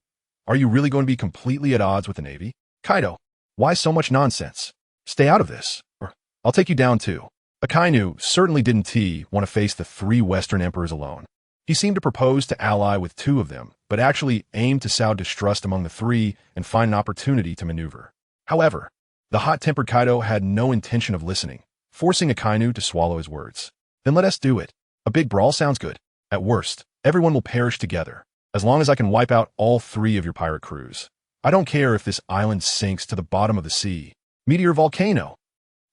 are you really going to be completely at odds with the Navy? Kaido, why so much nonsense? Stay out of this, or I'll take you down too. Akainu certainly didn't want to face the three Western Emperors alone. He seemed to propose to ally with two of them, but actually aimed to sow distrust among the three and find an opportunity to maneuver. However, the hot-tempered Kaido had no intention of listening, forcing Akainu to swallow his words. Then let us do it. A big brawl sounds good. At worst, everyone will perish together, as long as I can wipe out all three of your pirate crews. I don't care if this island sinks to the bottom of the sea. Meteor volcano.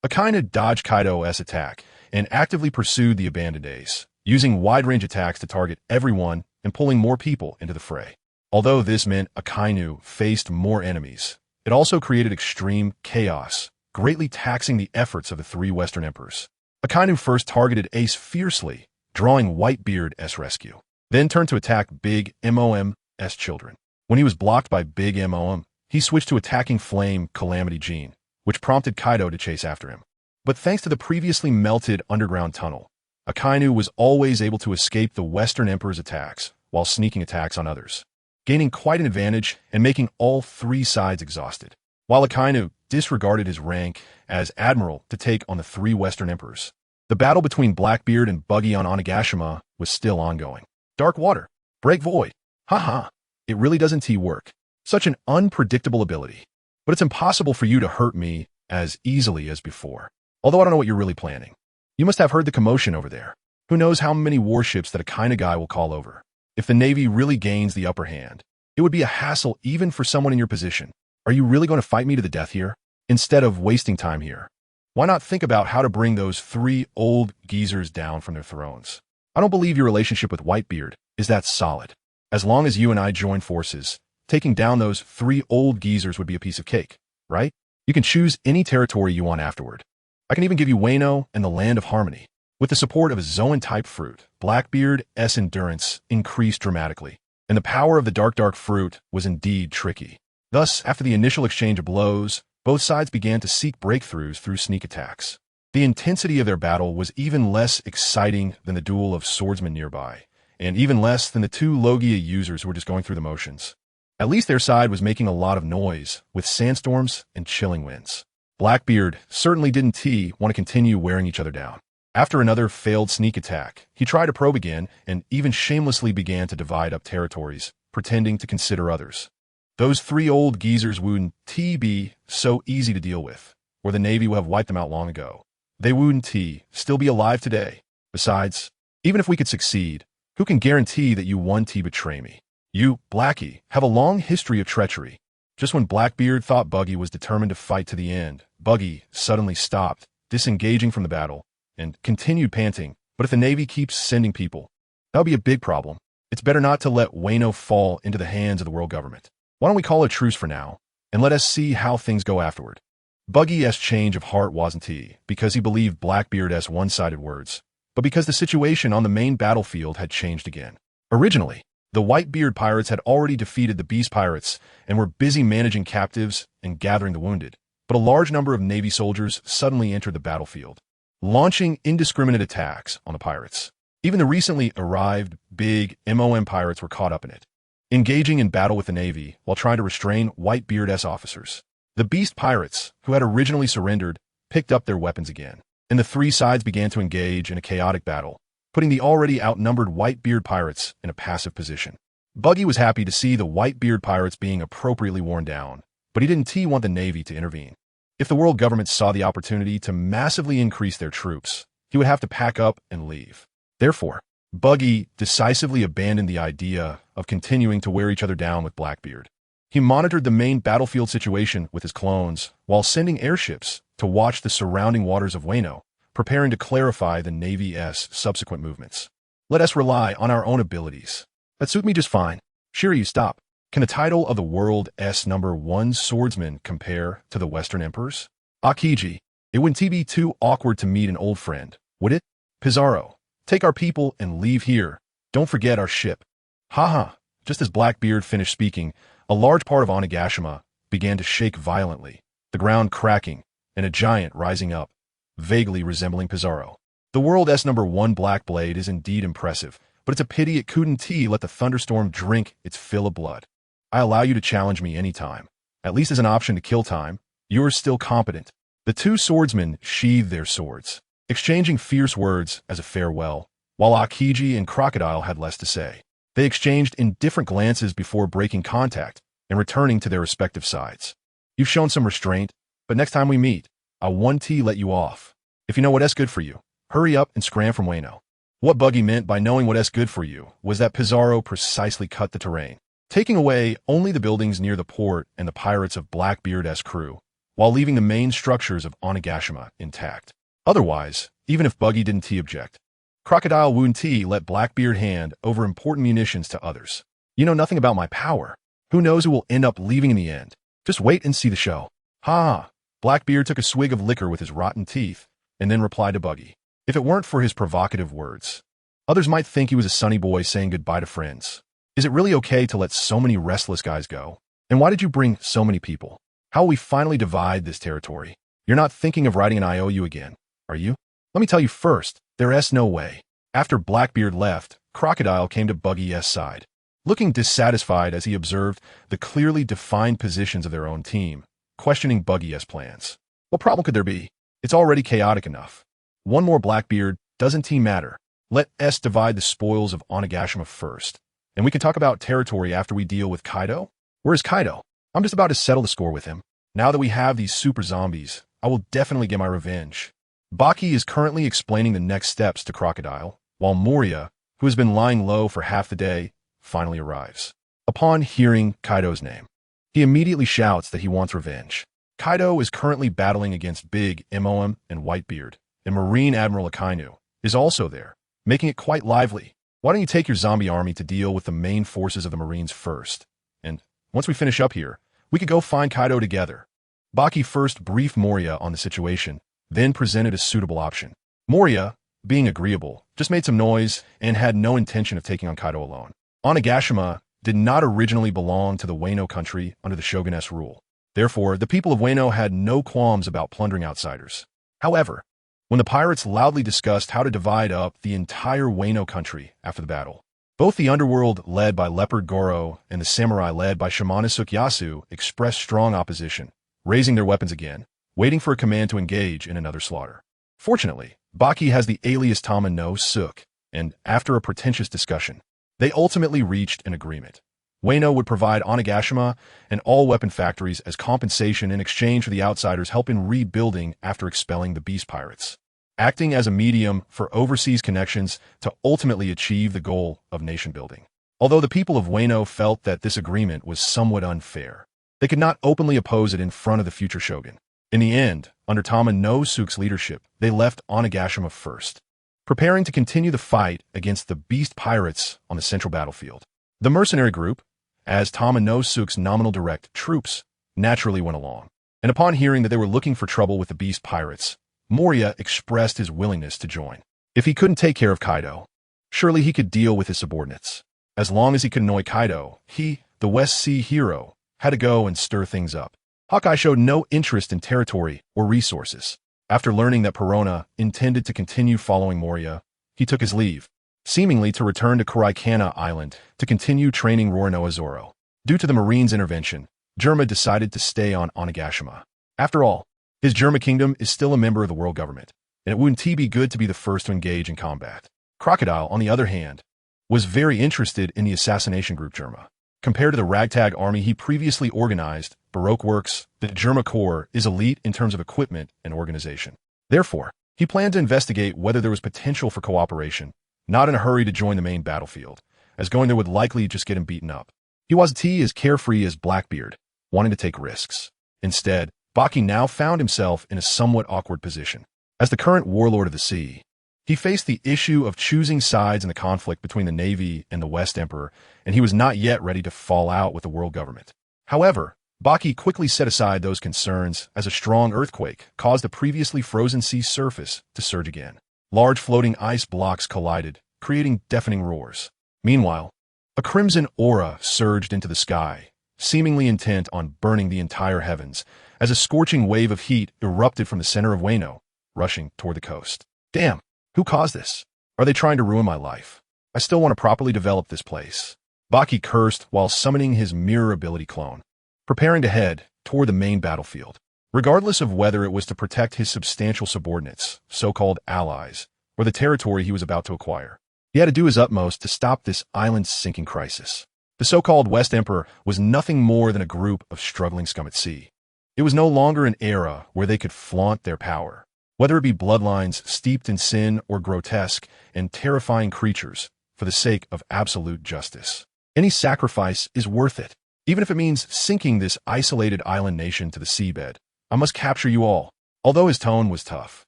Akainu dodged Kaido's attack and actively pursued the abandoned Ace, using wide-range attacks to target everyone and pulling more people into the fray. Although this meant Akainu faced more enemies, it also created extreme chaos, greatly taxing the efforts of the three Western Emperors. Akainu first targeted Ace fiercely, drawing Whitebeard's rescue, then turned to attack Big Mom's children. When he was blocked by Big Mom, he switched to attacking Flame Calamity Jin, which prompted Kaido to chase after him. But thanks to the previously melted underground tunnel, Akainu was always able to escape the Western Emperor's attacks while sneaking attacks on others, gaining quite an advantage and making all three sides exhausted. While Akainu disregarded his rank as Admiral to take on the three Western Emperors, the battle between Blackbeard and Buggy on Onigashima was still ongoing. Dark Water. Break Void. Haha. It really doesn't work. Such an unpredictable ability. But it's impossible for you to hurt me as easily as before. Although I don't know what you're really planning. You must have heard the commotion over there. Who knows how many warships that a kind of guy will call over. If the Navy really gains the upper hand, it would be a hassle even for someone in your position. Are you really going to fight me to the death here? instead of wasting time here. Why not think about how to bring those 3 old geezers down from their thrones? I don't believe your relationship with Whitebeard is that solid. As long as you and I join forces, taking down those 3 old geezers would be a piece of cake, right? You can choose any territory you want afterward. I can even give you Wano and the Land of Harmony. With the support of a Zoan-type fruit, Blackbeard's endurance increased dramatically, and the power of the dark fruit was indeed tricky. Thus, after the initial exchange of blows, both sides began to seek breakthroughs through sneak attacks. The intensity of their battle was even less exciting than the duel of swordsmen nearby, and even less than the 2 Logia users who were just going through the motions. At least their side was making a lot of noise, with sandstorms and chilling winds. Blackbeard certainly didn't want to continue wearing each other down. After another failed sneak attack, he tried to probe again and even shamelessly began to divide up territories, pretending to consider others. Those 3 old geezers wouldn't be so easy to deal with, or the Navy would have wiped them out long ago. They wouldn't still be alive today. Besides, even if we could succeed, who can guarantee that you won't betray me? You, Blackie, have a long history of treachery. Just when Blackbeard thought Buggy was determined to fight to the end, Buggy suddenly stopped, disengaging from the battle, and continued panting. But if the Navy keeps sending people, that'll be a big problem. It's better not to let Wano fall into the hands of the world government. Why don't we call a truce for now, and let us see how things go afterward? Buggy's change of heart wasn't because he believed Blackbeard's one-sided words, but because the situation on the main battlefield had changed again. Originally, the Whitebeard pirates had already defeated the Beast pirates and were busy managing captives and gathering the wounded, but a large number of Navy soldiers suddenly entered the battlefield, launching indiscriminate attacks on the pirates. Even the recently arrived big MOM pirates were caught up in it, engaging in battle with the Navy while trying to restrain Whitebeard's officers. The Beast pirates, who had originally surrendered, picked up their weapons again, and the 3 sides began to engage in a chaotic battle, putting the already outnumbered Whitebeard pirates in a passive position. Buggy was happy to see the Whitebeard pirates being appropriately worn down, but he didn't want the Navy to intervene. If the world government saw the opportunity to massively increase their troops, he would have to pack up and leave. Therefore, Buggy decisively abandoned the idea of continuing to wear each other down with Blackbeard. He monitored the main battlefield situation with his clones while sending airships to watch the surrounding waters of Wano, preparing to clarify the Navy's subsequent movements. Let us rely on our own abilities. That suit me just fine. Shiryu, stop. Can the title of the world's #1 swordsman compare to the Western Emperor's? Akiji, it wouldn't be too awkward to meet an old friend, would it? Pizarro, take our people and leave here. Don't forget our ship. Haha. Just as Blackbeard finished speaking, a large part of Onigashima began to shake violently, the ground cracking, and a giant rising up, vaguely resembling Pizarro. The world's #1 Black Blade is indeed impressive, but it's a pity it couldn't let the thunderstorm drink its fill of blood. I allow you to challenge me anytime, at least as an option to kill time. You're still competent. The 2 swordsmen sheathed their swords, exchanging fierce words as a farewell, while Akiji and Crocodile had less to say. They exchanged indifferent glances before breaking contact and returning to their respective sides. You've shown some restraint, but next time we meet, I won't let you off. If you know what's good for you, hurry up and scram from Wano. What Buggy meant by knowing what's good for you was that Pizarro precisely cut the terrain, taking away only the buildings near the port and the pirates of Blackbeard's crew, while leaving the main structures of Onigashima intact. Otherwise, even if Buggy didn't object, Crocodile wouldn't let Blackbeard hand over important munitions to others. You know nothing about my power. Who knows who will end up leaving in the end? Just wait and see the show. Ha! Blackbeard took a swig of liquor with his rotten teeth, and then replied to Buggy. If it weren't for his provocative words, others might think he was a sunny boy saying goodbye to friends. Is it really okay to let so many restless guys go? And why did you bring so many people? How will we finally divide this territory? You're not thinking of writing an IOU again, are you? Let me tell you first, there's no way. After Blackbeard left, Crocodile came to Buggy's side, looking dissatisfied as he observed the clearly defined positions of their own team, questioning Buggy's plans. What problem could there be? It's already chaotic enough. One more Blackbeard doesn't matter. Let us divide the spoils of Onigashima first, and we can talk about territory after we deal with Kaido. Where's Kaido? I'm just about to settle the score with him. Now that we have these super zombies, I will definitely get my revenge. Baki is currently explaining the next steps to Crocodile, while Moria, who has been lying low for half the day, finally arrives. Upon hearing Kaido's name, he immediately shouts that he wants revenge. Kaido is currently battling against Big Mom and Whitebeard, and Marine Admiral Akainu is also there, making it quite lively. Why don't you take your zombie army to deal with the main forces of the Marines first? And once we finish up here, we could go find Kaido together. Buggy first briefed Moria on the situation, then presented a suitable option. Moria, being agreeable, just made some noise and had no intention of taking on Kaido alone. Onigashima did not originally belong to the Wano country under the shoguness rule. Therefore, the people of Wano had no qualms about plundering outsiders. However, when the pirates loudly discussed how to divide up the entire Wano country after the battle, both the underworld led by Leopard Goro and the samurai led by Shimanosuke Yasu expressed strong opposition, raising their weapons again, waiting for a command to engage in another slaughter. Fortunately, Buggy has the alias Tama no Suke, and after a pretentious discussion, they ultimately reached an agreement. Wano would provide Onigashima and all weapon factories as compensation in exchange for the outsiders' help in rebuilding after expelling the beast pirates, acting as a medium for overseas connections to ultimately achieve the goal of nation building. Although the people of Wano felt that this agreement was somewhat unfair, they could not openly oppose it in front of the future shogun. In the end, under Tama no Suke's leadership, they left Onigashima first, preparing to continue the fight against the beast pirates on the central battlefield. The mercenary group, as Tama no Suke's nominal direct troops, naturally went along, and upon hearing that they were looking for trouble with the beast pirates, Moria expressed his willingness to join. If he couldn't take care of Kaido, surely he could deal with his subordinates. As long as he could annoy Kaido, he, the West Sea hero, had to go and stir things up. Hawkeye showed no interest in territory or resources. After learning that Perona intended to continue following Moria, he took his leave, seemingly to return to Kuraikana Island to continue training Roronoa Zoro. Due to the Marines' intervention, Germa decided to stay on Onigashima. After all, his Germa kingdom is still a member of the world government, and it wouldn't be good to be the first to engage in combat. Crocodile, on the other hand, was very interested in the assassination group Germa. Compared to the ragtag army he previously organized, Baroque Works, the Germa Corps is elite in terms of equipment and organization. Therefore, he planned to investigate whether there was potential for cooperation, not in a hurry to join the main battlefield, as going there would likely just get him beaten up. He wasn't as carefree as Blackbeard, wanting to take risks. Instead, Buggy now found himself in a somewhat awkward position. As the current warlord of the sea, he faced the issue of choosing sides in the conflict between the Navy and the West Emperor, and he was not yet ready to fall out with the world government. However, Buggy quickly set aside those concerns as a strong earthquake caused the previously frozen sea surface to surge again. Large floating ice blocks collided, creating deafening roars. Meanwhile, a crimson aura surged into the sky, seemingly intent on burning the entire heavens, as a scorching wave of heat erupted from the center of Wano, rushing toward the coast. Damn! Who caused this? Are they trying to ruin my life? I still want to properly develop this place. Buggy cursed while summoning his mirror ability clone, preparing to head toward the main battlefield. Regardless of whether it was to protect his substantial subordinates, so-called allies, or the territory he was about to acquire, he had to do his utmost to stop this island-sinking crisis. The so-called West Emperor was nothing more than a group of struggling scum at sea. It was no longer an era where they could flaunt their power, whether it be bloodlines steeped in sin or grotesque and terrifying creatures, for the sake of absolute justice. Any sacrifice is worth it, even if it means sinking this isolated island nation to the seabed. I must capture you all. Although his tone was tough,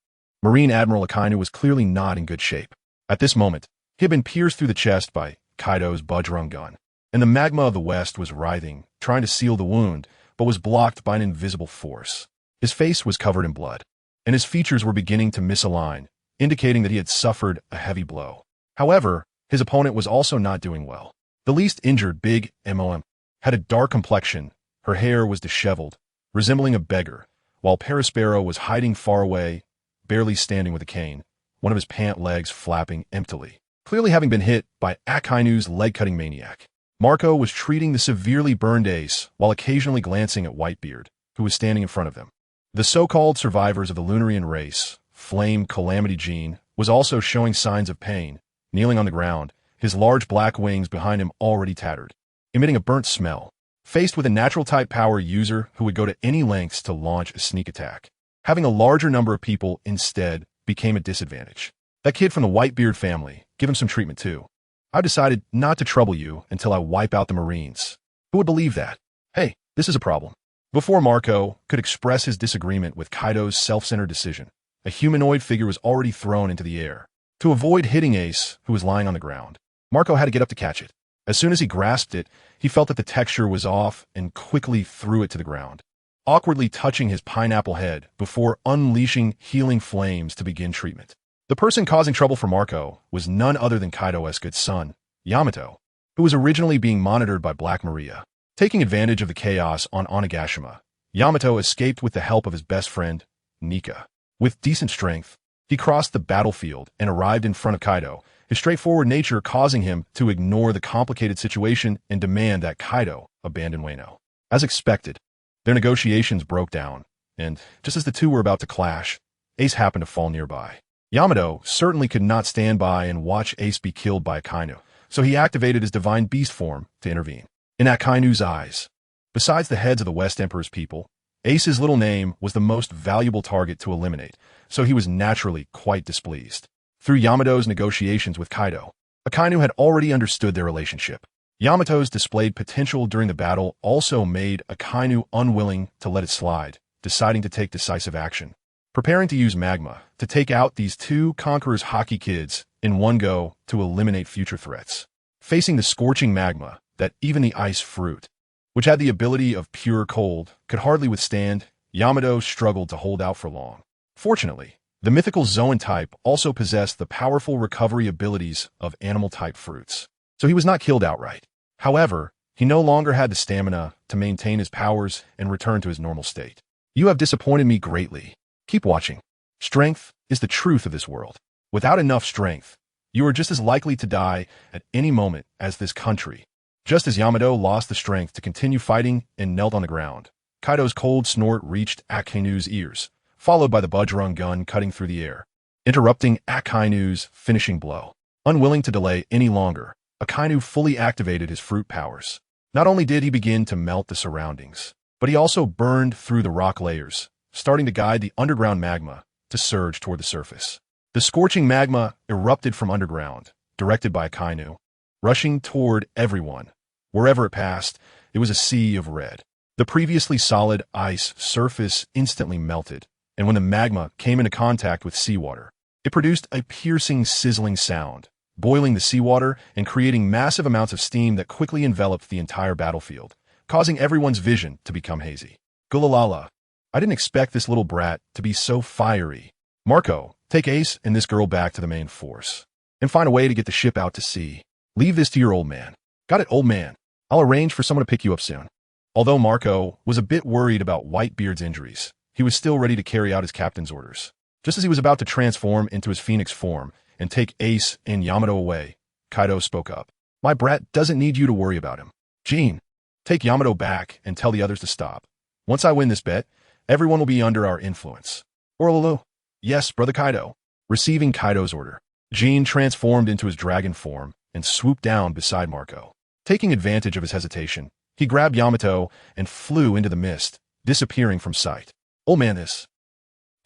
Marine Admiral Akainu was clearly not in good shape. At this moment, he had been pierced through the chest by Kaido's Budgerung gun, and the magma of the west was writhing, trying to seal the wound, but was blocked by an invisible force. His face was covered in blood, and his features were beginning to misalign, indicating that he had suffered a heavy blow. However, his opponent was also not doing well. The least injured Big Mom had a dark complexion, her hair was disheveled, resembling a beggar, while Perispero was hiding far away, barely standing with a cane, one of his pant legs flapping emptily, clearly having been hit by Akainu's leg-cutting maniac. Marco was treating the severely burned ace while occasionally glancing at Whitebeard, who was standing in front of them. The so-called survivors of the Lunarian race, Flame Calamity Gene, was also showing signs of pain, kneeling on the ground, his large black wings behind him already tattered, emitting a burnt smell. Faced with a natural-type power user who would go to any lengths to launch a sneak attack, having a larger number of people instead became a disadvantage. That kid from the Whitebeard family, give him some treatment too. I've decided not to trouble you until I wipe out the Marines. Who would believe that? Hey, this is a problem. Before Marco could express his disagreement with Kaido's self-centered decision, a humanoid figure was already thrown into the air. To avoid hitting Ace, who was lying on the ground, Marco had to get up to catch it. As soon as he grasped it, he felt that the texture was off and quickly threw it to the ground, awkwardly touching his pineapple head before unleashing healing flames to begin treatment. The person causing trouble for Marco was none other than Kaido's good son, Yamato, who was originally being monitored by Black Maria. Taking advantage of the chaos on Onigashima, Yamato escaped with the help of his best friend, Nika. With decent strength, he crossed the battlefield and arrived in front of Kaido, his straightforward nature causing him to ignore the complicated situation and demand that Kaido abandon Wano. As expected, their negotiations broke down, and just as the two were about to clash, Ace happened to fall nearby. Yamato certainly could not stand by and watch Ace be killed by Akainu, so he activated his divine beast form to intervene. In Akainu's eyes, besides the heads of the West Emperor's people, Ace's little name was the most valuable target to eliminate, so he was naturally quite displeased. Through Yamato's negotiations with Kaido, Akainu had already understood their relationship. Yamato's displayed potential during the battle also made Akainu unwilling to let it slide, deciding to take decisive action. Preparing to use magma to take out these two Conqueror's hockey kids in one go to eliminate future threats. Facing the scorching magma that even the ice fruit, which had the ability of pure cold, could hardly withstand, Yamato struggled to hold out for long. Fortunately, the mythical Zoan type also possessed the powerful recovery abilities of animal-type fruits, so he was not killed outright. However, he no longer had the stamina to maintain his powers and return to his normal state. You have disappointed me greatly. Keep watching. Strength is the truth of this world. Without enough strength, you are just as likely to die at any moment as this country. Just as Yamato lost the strength to continue fighting and knelt on the ground, Kaido's cold snort reached Akainu's ears, followed by the Budgerang gun cutting through the air, interrupting Akainu's finishing blow. Unwilling to delay any longer, Akainu fully activated his fruit powers. Not only did he begin to melt the surroundings, but he also burned through the rock layers, starting to guide the underground magma to surge toward the surface. The scorching magma erupted from underground, directed by Akainu, rushing toward everyone. Wherever it passed, it was a sea of red. The previously solid ice surface instantly melted, and when the magma came into contact with seawater, it produced a piercing, sizzling sound, boiling the seawater and creating massive amounts of steam that quickly enveloped the entire battlefield, causing everyone's vision to become hazy. Gulalala, I didn't expect this little brat to be so fiery. Marco, take Ace and this girl back to the main force, and find a way to get the ship out to sea. Leave this to your old man. Got it, old man. I'll arrange for someone to pick you up soon. Although Marco was a bit worried about Whitebeard's injuries, he was still ready to carry out his captain's orders. Just as he was about to transform into his phoenix form and take Ace and Yamato away, Kaido spoke up. My brat doesn't need you to worry about him. Jean, take Yamato back and tell the others to stop. Once I win this bet, everyone will be under our influence. Orlulu. Yes, Brother Kaido. Receiving Kaido's order, Jean transformed into his dragon form and swooped down beside Marco. Taking advantage of his hesitation, he grabbed Yamato and flew into the mist, disappearing from sight. Old man this.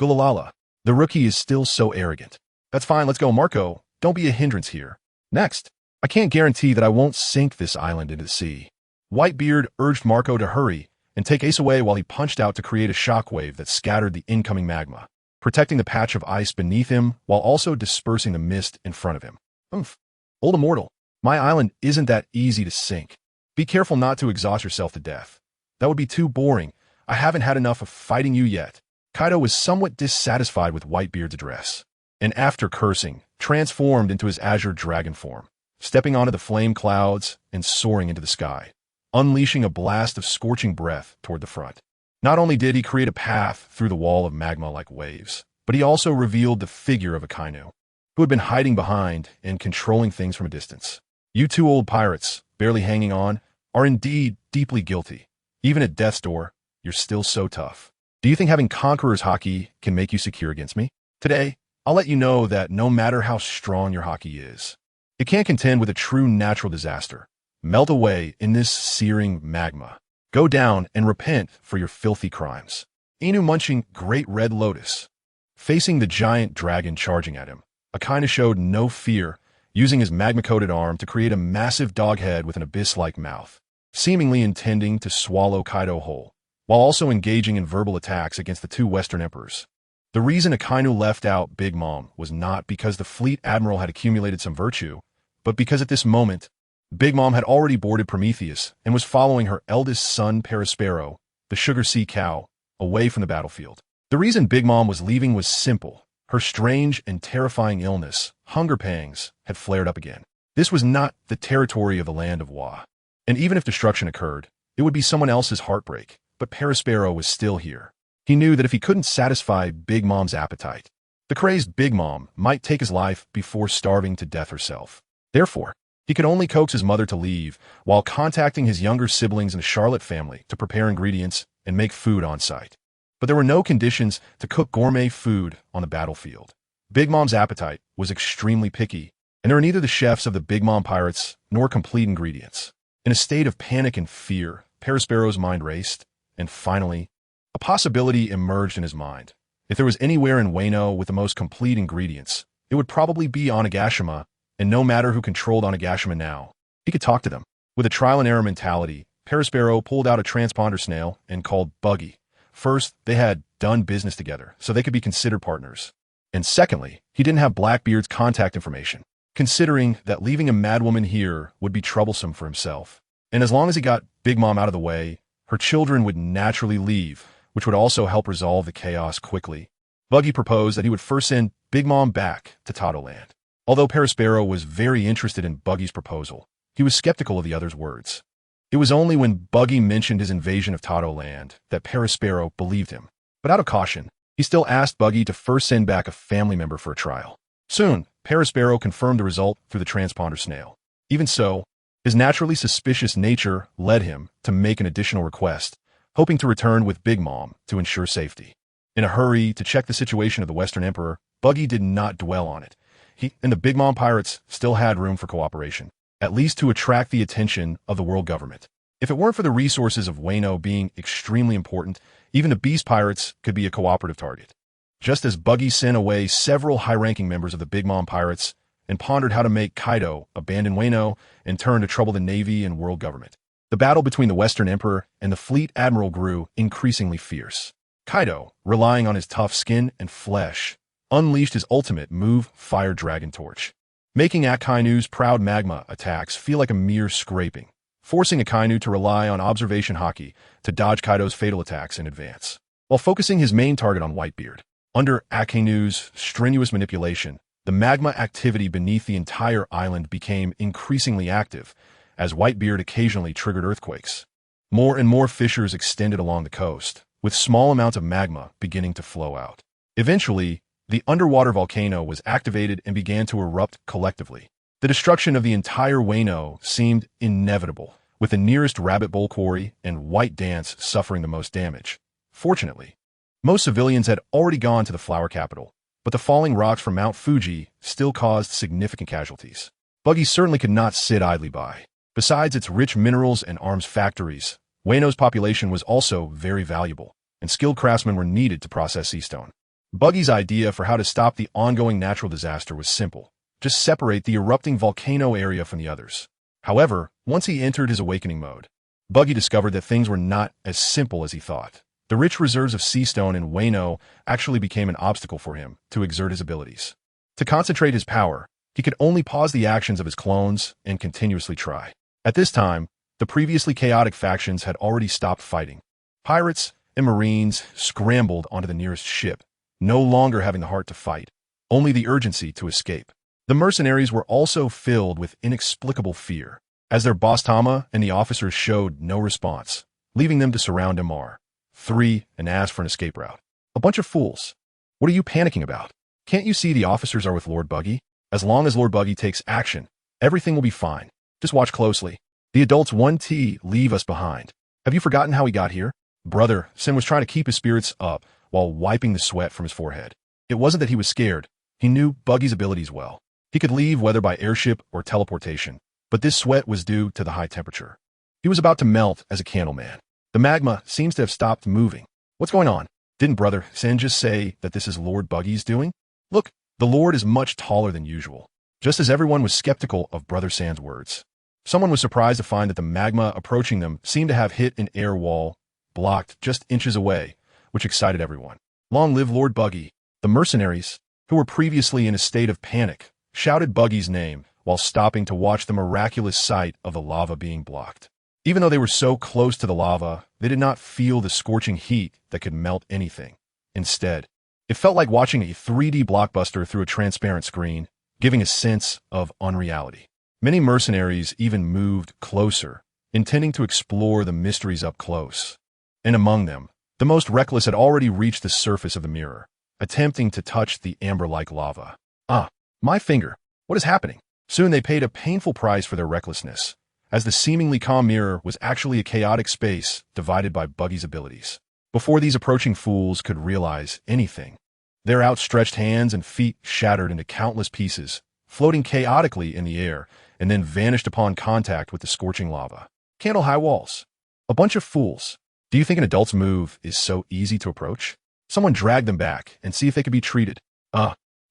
Gulalala. The rookie is still so arrogant. That's fine, let's go, Marco. Don't be a hindrance here. Next, I can't guarantee that I won't sink this island into the sea. Whitebeard urged Marco to hurry and take Ace away while he punched out to create a shockwave that scattered the incoming magma, protecting the patch of ice beneath him while also dispersing the mist in front of him. Oomph. Old immortal, my island isn't that easy to sink. Be careful not to exhaust yourself to death. That would be too boring. I haven't had enough of fighting you yet. Kaido was somewhat dissatisfied with Whitebeard's address, and after cursing, transformed into his azure dragon form, stepping onto the flame clouds and soaring into the sky, unleashing a blast of scorching breath toward the front. Not only did he create a path through the wall of magma like waves, but he also revealed the figure of Akainu, who had been hiding behind and controlling things from a distance. You two old pirates, barely hanging on, are indeed deeply guilty. Even at death's door, you're still so tough. Do you think having Conqueror's hockey can make you secure against me? Today, I'll let you know that no matter how strong your hockey is, it can't contend with a true natural disaster. Melt away in this searing magma. Go down and repent for your filthy crimes. Inu munching Great Red Lotus. Facing the giant dragon charging at him, Akainu showed no fear, using his magma-coated arm to create a massive dog head with an abyss-like mouth, seemingly intending to swallow Kaido whole. while also engaging in verbal attacks against the two Western emperors. The reason Akainu left out Big Mom was not because the fleet admiral had accumulated some virtue, but because at this moment, Big Mom had already boarded Prometheus and was following her eldest son Perispero, the Sugar Sea Cow, away from the battlefield. The reason Big Mom was leaving was simple. Her strange and terrifying illness, hunger pangs, had flared up again. This was not the territory of the land of Wa. And even if destruction occurred, it would be someone else's heartbreak, but Perispero was still here. He knew that if he couldn't satisfy Big Mom's appetite, the crazed Big Mom might take his life before starving to death herself. Therefore, he could only coax his mother to leave while contacting his younger siblings and the Charlotte family to prepare ingredients and make food on site. But there were no conditions to cook gourmet food on the battlefield. Big Mom's appetite was extremely picky, and there were neither the chefs of the Big Mom pirates nor complete ingredients. In a state of panic and fear, Perispero's mind raced, and finally, a possibility emerged in his mind. If there was anywhere in Wano with the most complete ingredients, it would probably be Onigashima, and no matter who controlled Onigashima now, he could talk to them. With a trial-and-error mentality, Perispero pulled out a transponder snail and called Buggy. First, they had done business together, so they could be considered partners. And secondly, he didn't have Blackbeard's contact information, considering that leaving a madwoman here would be troublesome for himself. And as long as he got Big Mom out of the way, her children would naturally leave, which would also help resolve the chaos quickly. Buggy proposed that he would first send Big Mom back to Totoland. Although Perispero was very interested in Buggy's proposal, he was skeptical of the other's words. It was only when Buggy mentioned his invasion of Totoland that Perispero believed him. But out of caution, he still asked Buggy to first send back a family member for a trial. Soon, Perispero confirmed the result through the transponder snail. Even so, his naturally suspicious nature led him to make an additional request, hoping to return with Big Mom to ensure safety. In a hurry to check the situation of the Western Emperor, Buggy did not dwell on it. He and the Big Mom pirates still had room for cooperation, at least to attract the attention of the world government. If it weren't for the resources of Wano being extremely important, even the Beast Pirates could be a cooperative target. Just as Buggy sent away several high-ranking members of the Big Mom pirates and pondered how to make Kaido abandon Wano and turn to trouble the Navy and world government, the battle between the Western Emperor and the Fleet Admiral grew increasingly fierce. Kaido, relying on his tough skin and flesh, unleashed his ultimate move, Fire Dragon Torch, making Akainu's proud magma attacks feel like a mere scraping, forcing Akainu to rely on observation haki to dodge Kaido's fatal attacks in advance, while focusing his main target on Whitebeard. Under Akainu's strenuous manipulation, the magma activity beneath the entire island became increasingly active, as Whitebeard occasionally triggered earthquakes. More and more fissures extended along the coast, with small amounts of magma beginning to flow out. Eventually, the underwater volcano was activated and began to erupt collectively. The destruction of the entire Wano seemed inevitable, with the nearest rabbit bowl quarry and White Dance suffering the most damage. Fortunately, most civilians had already gone to the flower capital, but the falling rocks from Mount Fuji still caused significant casualties. Buggy certainly could not sit idly by. Besides its rich minerals and arms factories, Wano's population was also very valuable, and skilled craftsmen were needed to process sea stone. Buggy's idea for how to stop the ongoing natural disaster was simple. Just separate the erupting volcano area from the others. However, once he entered his awakening mode, Buggy discovered that things were not as simple as he thought. The rich reserves of sea stone in Wano actually became an obstacle for him to exert his abilities. To concentrate his power, he could only pause the actions of his clones and continuously try. At this time, the previously chaotic factions had already stopped fighting. Pirates and Marines scrambled onto the nearest ship, no longer having the heart to fight, only the urgency to escape. The mercenaries were also filled with inexplicable fear, as their boss Tama and the officers showed no response, leaving them to surround MR3 and ask for an escape route. A bunch of fools. What are you panicking about? Can't you see the officers are with Lord Buggy? As long as Lord Buggy takes action, everything will be fine. Just watch closely. The adults 1T leave us behind. Have you forgotten how he got here? Brother Sin was trying to keep his spirits up while wiping the sweat from his forehead. It wasn't that he was scared. He knew Buggy's abilities well. He could leave whether by airship or teleportation, but this sweat was due to the high temperature. He was about to melt as a candleman. The magma seems to have stopped moving. What's going on? Didn't Brother Sin just say that this is Lord Buggy's doing? Look, the Lord is much taller than usual. Just as everyone was skeptical of Brother San's words, someone was surprised to find that the magma approaching them seemed to have hit an air wall blocked just inches away, which excited everyone. Long live Lord Buggy! The mercenaries, who were previously in a state of panic, shouted Buggy's name while stopping to watch the miraculous sight of the lava being blocked. Even though they were so close to the lava, they did not feel the scorching heat that could melt anything. Instead, it felt like watching a 3D blockbuster through a transparent screen, giving a sense of unreality. Many mercenaries even moved closer, intending to explore the mysteries up close. And among them, the most reckless had already reached the surface of the mirror, attempting to touch the amber-like lava. Ah, my finger! What is happening? Soon they paid a painful price for their recklessness, as the seemingly calm mirror was actually a chaotic space divided by Buggy's abilities. Before these approaching fools could realize anything, their outstretched hands and feet shattered into countless pieces, floating chaotically in the air, and then vanished upon contact with the scorching lava. Candle-high walls. A bunch of fools. Do you think an adult's move is so easy to approach? Someone drag them back and see if they could be treated.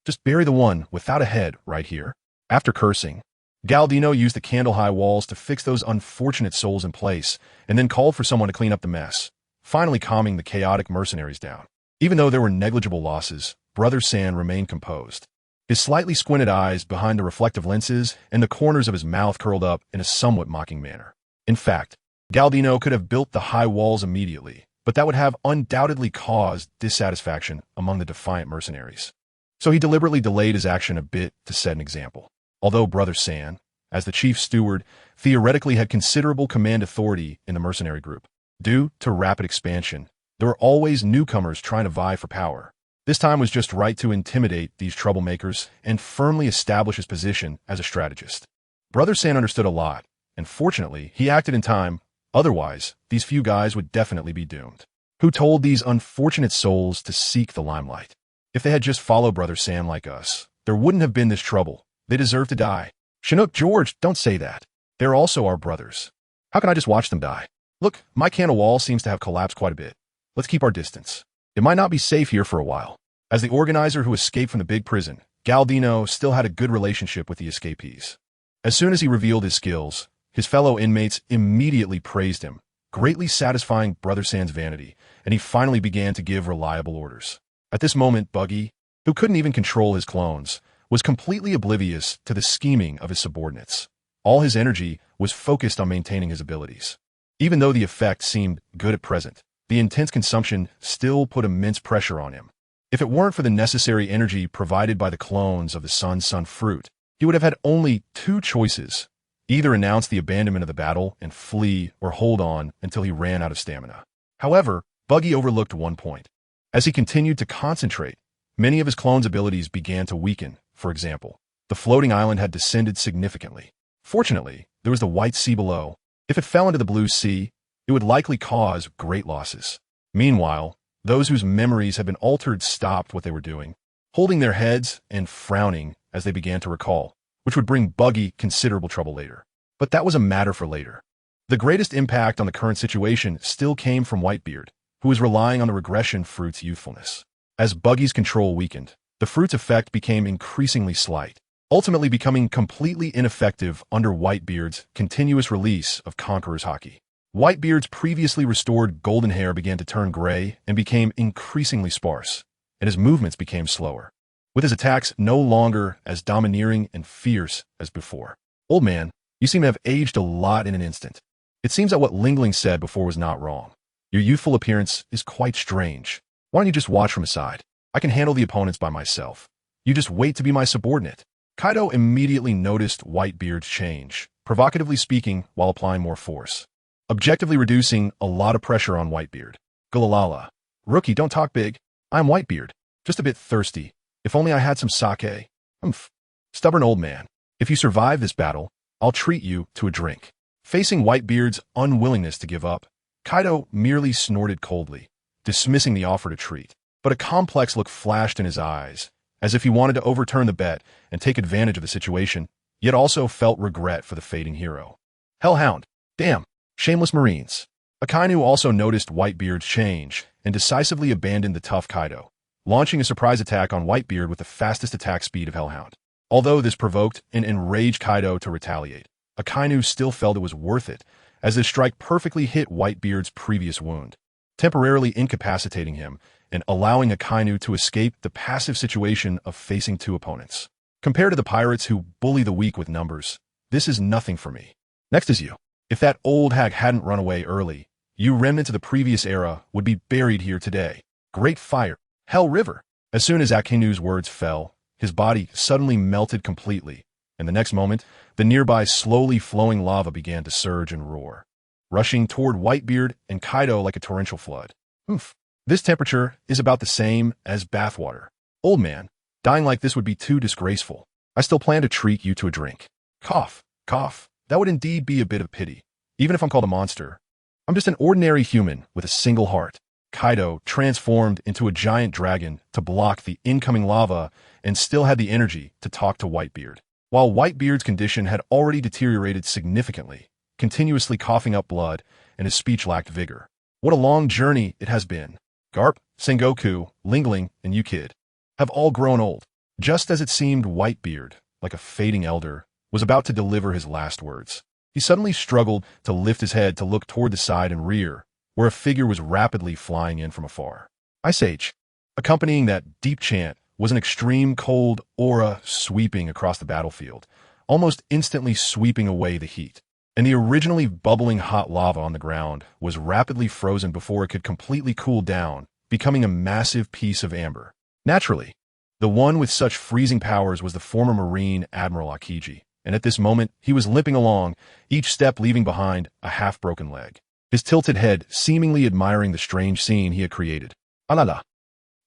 Just bury the one without a head right here. After cursing, Galdino used the candle-high walls to fix those unfortunate souls in place, and then called for someone to clean up the mess, finally calming the chaotic mercenaries down. Even though there were negligible losses, Brother San remained composed. His slightly squinted eyes behind the reflective lenses and the corners of his mouth curled up in a somewhat mocking manner. In fact, Galdino could have built the high walls immediately, but that would have undoubtedly caused dissatisfaction among the defiant mercenaries. So he deliberately delayed his action a bit to set an example. Although Brother San, as the chief steward, theoretically had considerable command authority in the mercenary group, due to rapid expansion, there were always newcomers trying to vie for power. This time was just right to intimidate these troublemakers and firmly establish his position as a strategist. Brother San understood a lot, and fortunately, he acted in time. Otherwise, these few guys would definitely be doomed. Who told these unfortunate souls to seek the limelight? If they had just followed Brother San like us, there wouldn't have been this trouble. They deserve to die. Chinook George, don't say that. They're also our brothers. How can I just watch them die? Look, my candle wall seems to have collapsed quite a bit. Let's keep our distance. It might not be safe here for a while. As the organizer who escaped from the big prison, Galdino still had a good relationship with the escapees. As soon as he revealed his skills, his fellow inmates immediately praised him, greatly satisfying Brother San's vanity, and he finally began to give reliable orders. At this moment, Buggy, who couldn't even control his clones, was completely oblivious to the scheming of his subordinates. All his energy was focused on maintaining his abilities. Even though the effect seemed good at present, the intense consumption still put immense pressure on him. If it weren't for the necessary energy provided by the clones of the Sun fruit, he would have had only two choices: either announce the abandonment of the battle and flee, or hold on until he ran out of stamina. However, Buggy overlooked one point. As he continued to concentrate, many of his clones' abilities began to weaken. For example, the floating island had descended significantly. Fortunately, there was the White Sea below. If it fell into the Blue Sea, it would likely cause great losses. Meanwhile, those whose memories had been altered stopped what they were doing, holding their heads and frowning as they began to recall, which would bring Buggy considerable trouble later. But that was a matter for later. The greatest impact on the current situation still came from Whitebeard, who was relying on the regression fruit's youthfulness. As Buggy's control weakened, the fruit's effect became increasingly slight, ultimately becoming completely ineffective under Whitebeard's continuous release of Conqueror's Haki. Whitebeard's previously restored golden hair began to turn gray and became increasingly sparse, and his movements became slower, with his attacks no longer as domineering and fierce as before. Old man, you seem to have aged a lot in an instant. It seems that what Lingling said before was not wrong. Your youthful appearance is quite strange. Why don't you just watch from aside? I can handle the opponents by myself. You just wait to be my subordinate. Kaido immediately noticed Whitebeard's change, provocatively speaking while applying more force, objectively reducing a lot of pressure on Whitebeard. Gulalala. Rookie, don't talk big. I'm Whitebeard. Just a bit thirsty. If only I had some sake. Humph. Stubborn old man. If you survive this battle, I'll treat you to a drink. Facing Whitebeard's unwillingness to give up, Kaido merely snorted coldly, dismissing the offer to treat. But a complex look flashed in his eyes, as if he wanted to overturn the bet and take advantage of the situation, yet also felt regret for the fading hero. Hellhound. Damn. Shameless Marines. Akainu also noticed Whitebeard's change and decisively abandoned the tough Kaido, launching a surprise attack on Whitebeard with the fastest attack speed of Hellhound. Although this provoked an enraged Kaido to retaliate, Akainu still felt it was worth it, as this strike perfectly hit Whitebeard's previous wound. temporarily incapacitating him and allowing Akainu to escape the passive situation of facing two opponents. Compared to the pirates who bully the weak with numbers, this is nothing for me. Next is you. If that old hag hadn't run away early, you remnants of the previous era would be buried here today. Great fire. Hell River. As soon as Akainu's words fell, his body suddenly melted completely, and the next moment, the nearby slowly flowing lava began to surge and roar, rushing toward Whitebeard and Kaido like a torrential flood. Oof. This temperature is about the same as bathwater. Old man, dying like this would be too disgraceful. I still plan to treat you to a drink. Cough, cough. That would indeed be a bit of pity. Even if I'm called a monster, I'm just an ordinary human with a single heart. Kaido transformed into a giant dragon to block the incoming lava and still had the energy to talk to Whitebeard. While Whitebeard's condition had already deteriorated significantly, continuously coughing up blood, and his speech lacked vigor. What a long journey it has been. Garp, Sengoku, Lingling, and you kid have all grown old. Just as it seemed Whitebeard, like a fading elder, was about to deliver his last words, he suddenly struggled to lift his head to look toward the side and rear, where a figure was rapidly flying in from afar. Ice Age. Accompanying that deep chant was an extreme cold aura sweeping across the battlefield, almost instantly sweeping away the heat. And the originally bubbling hot lava on the ground was rapidly frozen before it could completely cool down, becoming a massive piece of amber. Naturally, the one with such freezing powers was the former Marine Admiral Akiji, and at this moment he was limping along, each step leaving behind a half-broken leg, his tilted head seemingly admiring the strange scene he had created. Ah la la.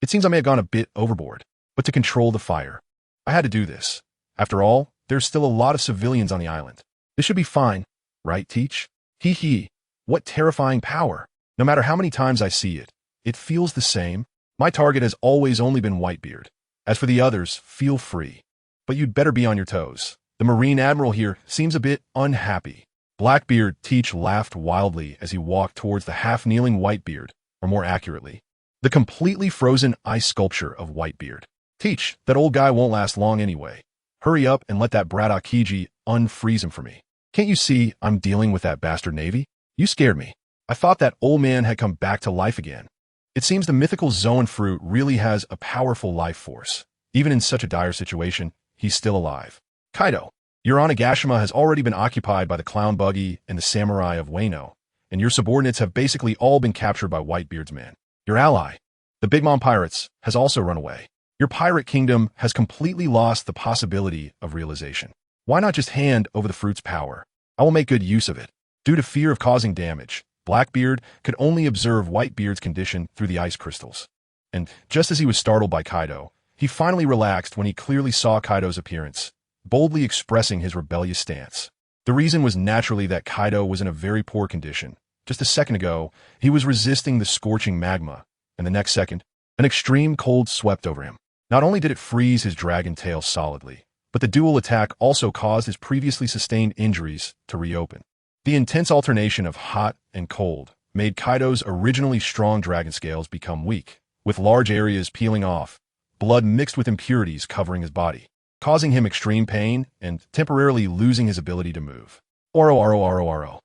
It seems I may have gone a bit overboard, but to control the fire, I had to do this. After all, there's still a lot of civilians on the island. This should be fine, right, Teach? Hee hee. What terrifying power. No matter how many times I see it, it feels the same. My target has always only been Whitebeard. As for the others, feel free. But you'd better be on your toes. The Marine Admiral here seems a bit unhappy. Blackbeard Teach laughed wildly as he walked towards the half-kneeling Whitebeard, or more accurately, the completely frozen ice sculpture of Whitebeard. Teach, that old guy won't last long anyway. Hurry up and let that brat Akiji unfreeze him for me. Can't you see I'm dealing with that bastard Navy? You scared me. I thought that old man had come back to life again. It seems the mythical Zoan fruit really has a powerful life force. Even in such a dire situation, he's still alive. Kaido, your Onigashima has already been occupied by the clown Buggy and the samurai of Wano, and your subordinates have basically all been captured by Whitebeard's men. Your ally, the Big Mom Pirates, has also run away. Your pirate kingdom has completely lost the possibility of realization. Why not just hand over the fruit's power? I will make good use of it. Due to fear of causing damage, Blackbeard could only observe Whitebeard's condition through the ice crystals. And just as he was startled by Kaido, he finally relaxed when he clearly saw Kaido's appearance, boldly expressing his rebellious stance. The reason was naturally that Kaido was in a very poor condition. Just a second ago, he was resisting the scorching magma, and the next second, an extreme cold swept over him. Not only did it freeze his dragon tail solidly, but the dual attack also caused his previously sustained injuries to reopen. The intense alternation of hot and cold made Kaido's originally strong dragon scales become weak, with large areas peeling off, blood mixed with impurities covering his body, causing him extreme pain and temporarily losing his ability to move. Oro.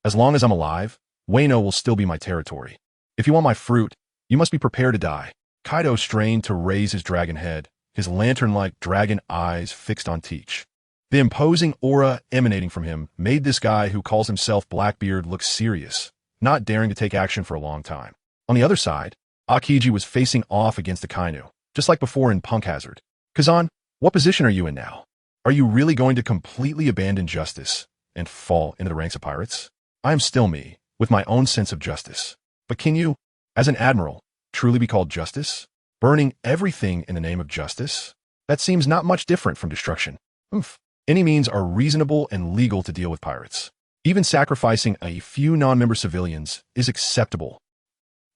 As long as I'm alive, Wano will still be my territory. If you want my fruit, you must be prepared to die. Kaido strained to raise his dragon head, his lantern-like dragon eyes fixed on Teach. The imposing aura emanating from him made this guy who calls himself Blackbeard look serious, not daring to take action for a long time. On the other side, Akiji was facing off against Akainu, just like before in Punk Hazard. Kazan, what position are you in now? Are you really going to completely abandon justice and fall into the ranks of pirates? I am still me, with my own sense of justice. But can you, as an admiral, truly be called justice? Burning everything in the name of justice? That seems not much different from destruction. Oof. Any means are reasonable and legal to deal with pirates. Even sacrificing a few non-member civilians is acceptable.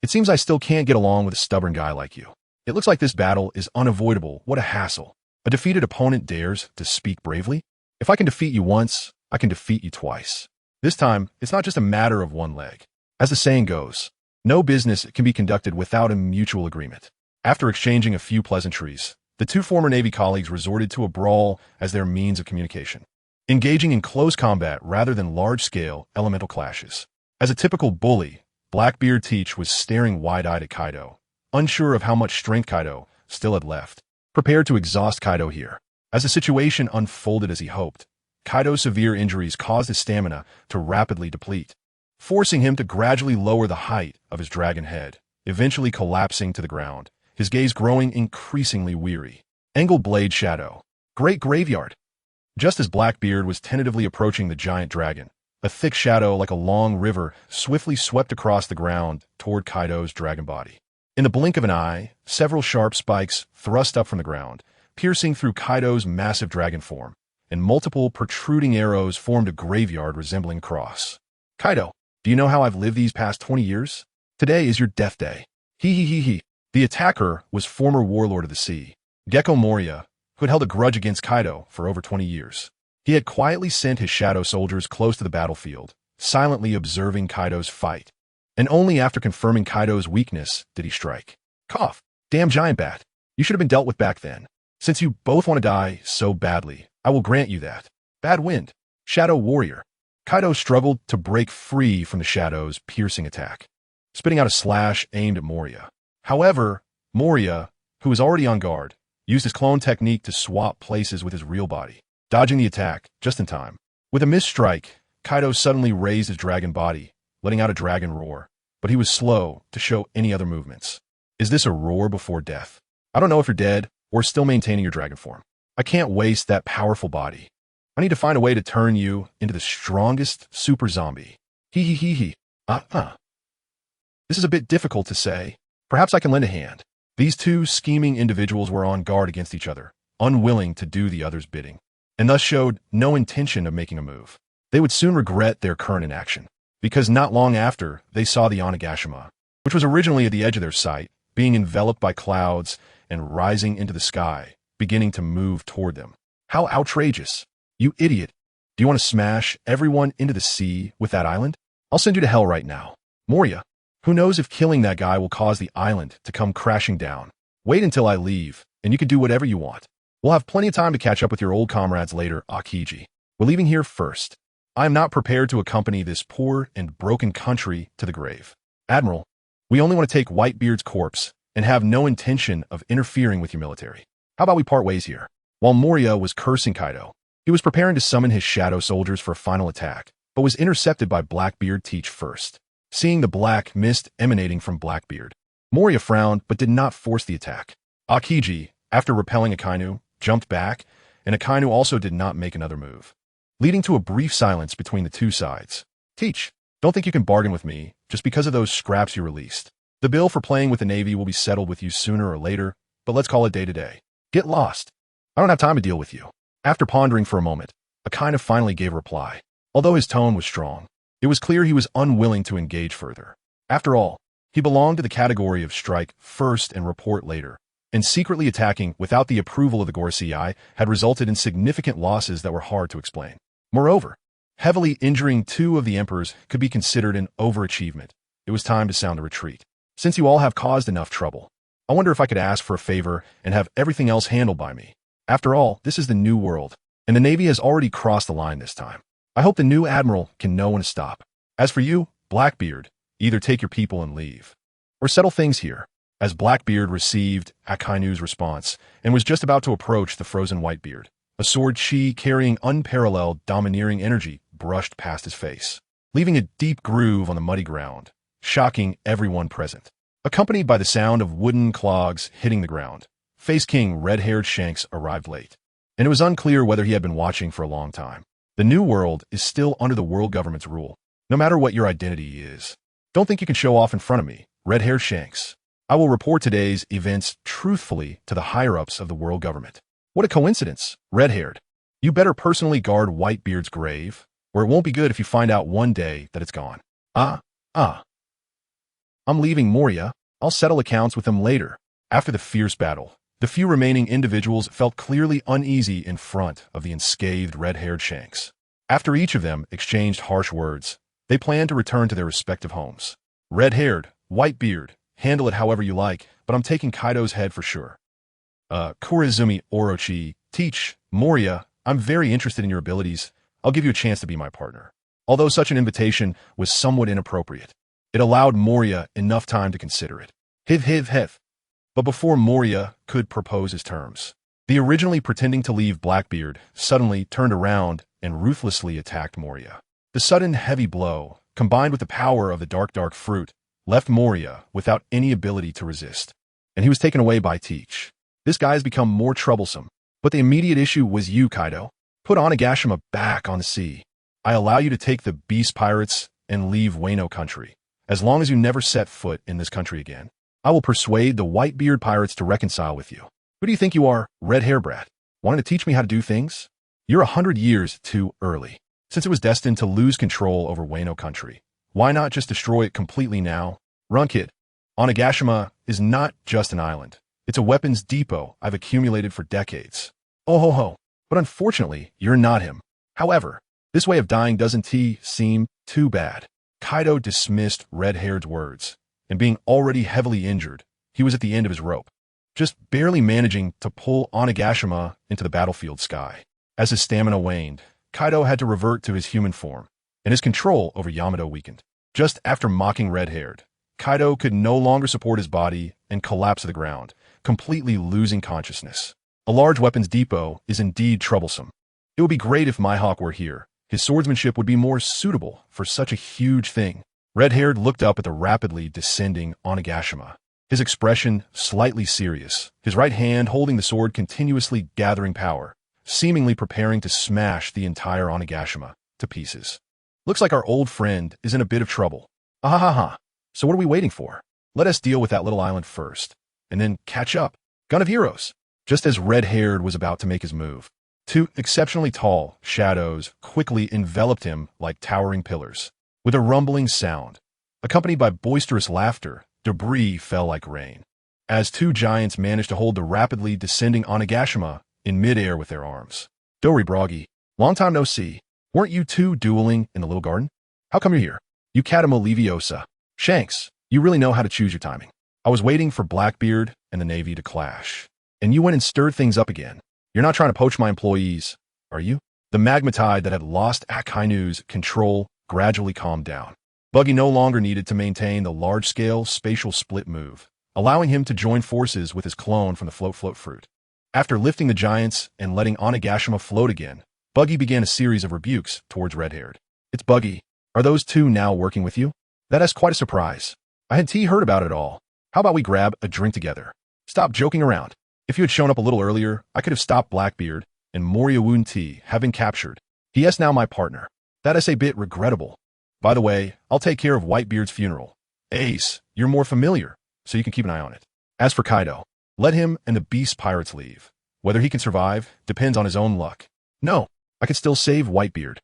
It seems I still can't get along with a stubborn guy like you. It looks like this battle is unavoidable. What a hassle. A defeated opponent dares to speak bravely? If I can defeat you once, I can defeat you twice. This time, it's not just a matter of one leg. As the saying goes, no business can be conducted without a mutual agreement. After exchanging a few pleasantries, the two former Navy colleagues resorted to a brawl as their means of communication, engaging in close combat rather than large-scale elemental clashes. As a typical bully, Blackbeard Teach was staring wide-eyed at Kaido, unsure of how much strength Kaido still had left, prepared to exhaust Kaido here. As the situation unfolded as he hoped, Kaido's severe injuries caused his stamina to rapidly deplete, forcing him to gradually lower the height of his dragon head, eventually collapsing to the ground, his gaze growing increasingly weary. Angled Blade Shadow. Great Graveyard. Just as Blackbeard was tentatively approaching the giant dragon, a thick shadow like a long river swiftly swept across the ground toward Kaido's dragon body. In the blink of an eye, several sharp spikes thrust up from the ground, piercing through Kaido's massive dragon form, and multiple protruding arrows formed a graveyard resembling a cross. Kaido, do you know how I've lived these past 20 years? Today is your death day. Hee hee hee hee. The attacker was former Warlord of the Sea, Gecko Moria, who had held a grudge against Kaido for over 20 years. He had quietly sent his shadow soldiers close to the battlefield, silently observing Kaido's fight. And only after confirming Kaido's weakness did he strike. Cough. Damn giant bat. You should have been dealt with back then. Since you both want to die so badly, I will grant you that. Bad wind. Shadow Warrior. Kaido struggled to break free from the shadow's piercing attack, spitting out a slash aimed at Moria. However, Moria, who was already on guard, used his clone technique to swap places with his real body, dodging the attack just in time. With a missed strike, Kaido suddenly raised his dragon body, letting out a dragon roar, but he was slow to show any other movements. Is this a roar before death? I don't know if you're dead or still maintaining your dragon form. I can't waste that powerful body. I need to find a way to turn you into the strongest super zombie. Hee hee hee hee. This is a bit difficult to say. Perhaps I can lend a hand. These two scheming individuals were on guard against each other, unwilling to do the other's bidding, and thus showed no intention of making a move. They would soon regret their current inaction, because not long after, they saw the Onigashima, which was originally at the edge of their sight, being enveloped by clouds and rising into the sky, beginning to move toward them. How outrageous! You idiot! Do you want to smash everyone into the sea with that island? I'll send you to hell right now. Moria, who knows if killing that guy will cause the island to come crashing down. Wait until I leave, and you can do whatever you want. We'll have plenty of time to catch up with your old comrades later, Akiji. We're leaving here first. I am not prepared to accompany this poor and broken country to the grave. Admiral, we only want to take Whitebeard's corpse and have no intention of interfering with your military. How about we part ways here? While Moria was cursing Kaido, he was preparing to summon his shadow soldiers for a final attack, but was intercepted by Blackbeard Teach first. Seeing the black mist emanating from Blackbeard, Moria frowned but did not force the attack. Akiji, after repelling Akainu, jumped back, and Akainu also did not make another move, leading to a brief silence between the two sides. Teach, don't think you can bargain with me just because of those scraps you released. The bill for playing with the Navy will be settled with you sooner or later, but let's call it day to day. Get lost. I don't have time to deal with you. After pondering for a moment, Akainu finally gave a reply. Although his tone was strong, it was clear he was unwilling to engage further. After all, he belonged to the category of strike first and report later, and secretly attacking without the approval of the Gorosei had resulted in significant losses that were hard to explain. Moreover, heavily injuring two of the emperors could be considered an overachievement. It was time to sound a retreat. Since you all have caused enough trouble, I wonder if I could ask for a favor and have everything else handled by me. After all, this is the new world, and the Navy has already crossed the line this time. I hope the new admiral can know when to stop. As for you, Blackbeard, either take your people and leave, or settle things here. As Blackbeard received Akainu's response and was just about to approach the frozen Whitebeard, a sword chi carrying unparalleled domineering energy brushed past his face, leaving a deep groove on the muddy ground, shocking everyone present. Accompanied by the sound of wooden clogs hitting the ground, Face King Red-Haired Shanks arrived late, and it was unclear whether he had been watching for a long time. The new world is still under the world government's rule, no matter what your identity is. Don't think you can show off in front of me, Red-Haired Shanks. I will report today's events truthfully to the higher-ups of the world government. What a coincidence, Red-Haired. You better personally guard Whitebeard's grave, or it won't be good if you find out one day that it's gone. I'm leaving Moria. I'll settle accounts with him later. After the fierce battle, the few remaining individuals felt clearly uneasy in front of the unscathed red-haired Shanks. After each of them exchanged harsh words, they planned to return to their respective homes. Red-haired, Whitebeard, handle it however you like, but I'm taking Kaido's head for sure. Korizumi Orochi, Teach, Moria, I'm very interested in your abilities. I'll give you a chance to be my partner. Although such an invitation was somewhat inappropriate, It allowed Moria enough time to consider it. Hiv. But before Moria could propose his terms, the originally pretending to leave Blackbeard suddenly turned around and ruthlessly attacked Moria. The sudden heavy blow, combined with the power of the dark fruit, left Moria without any ability to resist, and he was taken away by Teach. This guy has become more troublesome, but the immediate issue was you, Kaido. Put Onigashima back on the sea. I allow you to take the beast pirates and leave Wano country. As long as you never set foot in this country again, I will persuade the Whitebeard pirates to reconcile with you. Who do you think you are, red hair brat? Wanting to teach me how to do things? You're 100 years too early. Since it was destined to lose control over Wano country, why not just destroy it completely now? Run, kid. Onigashima is not just an island. It's a weapons depot I've accumulated for decades. Oh ho ho. But unfortunately, you're not him. However, this way of dying doesn't seem too bad. Kaido dismissed red-haired's words, and being already heavily injured, he was at the end of his rope, just barely managing to pull Onigashima into the battlefield sky. As his stamina waned, Kaido had to revert to his human form, and his control over Yamato weakened. Just after mocking red-haired, Kaido could no longer support his body and collapsed to the ground, completely losing consciousness. A large weapons depot is indeed troublesome. It would be great if Mihawk were here. His swordsmanship would be more suitable for such a huge thing. Red-haired looked up at the rapidly descending Onigashima, his expression slightly serious, his right hand holding the sword continuously gathering power, seemingly preparing to smash the entire Onigashima to pieces. Looks like our old friend is in a bit of trouble. Ahahaha. So what are we waiting for? Let us deal with that little island first, and then catch up. Gun of Heroes. Just as red-haired was about to make his move, two exceptionally tall shadows quickly enveloped him like towering pillars. With a rumbling sound, accompanied by boisterous laughter, debris fell like rain, as two giants managed to hold the rapidly descending Onigashima in midair with their arms. Dori Broggy, long time no see. Weren't you two dueling in the little garden? How come you're here? You Catamo Leviosa. Shanks, you really know how to choose your timing. I was waiting for Blackbeard and the Navy to clash, and you went and stirred things up again. You're not trying to poach my employees, are you? The magmatide that had lost Akainu's control gradually calmed down. Buggy no longer needed to maintain the large-scale spatial split move, allowing him to join forces with his clone from the float fruit. After lifting the giants and letting Onigashima float again, Buggy began a series of rebukes towards red-haired. It's Buggy. Are those two now working with you? That is quite a surprise. I had heard about it all. How about we grab a drink together? Stop joking around. If you had shown up a little earlier, I could have stopped Blackbeard and Moriawuti have been captured. He is now my partner. That is a bit regrettable. By the way, I'll take care of Whitebeard's funeral. Ace, you're more familiar, so you can keep an eye on it. As for Kaido, let him and the beast pirates leave. Whether he can survive depends on his own luck. No, I could still save Whitebeard.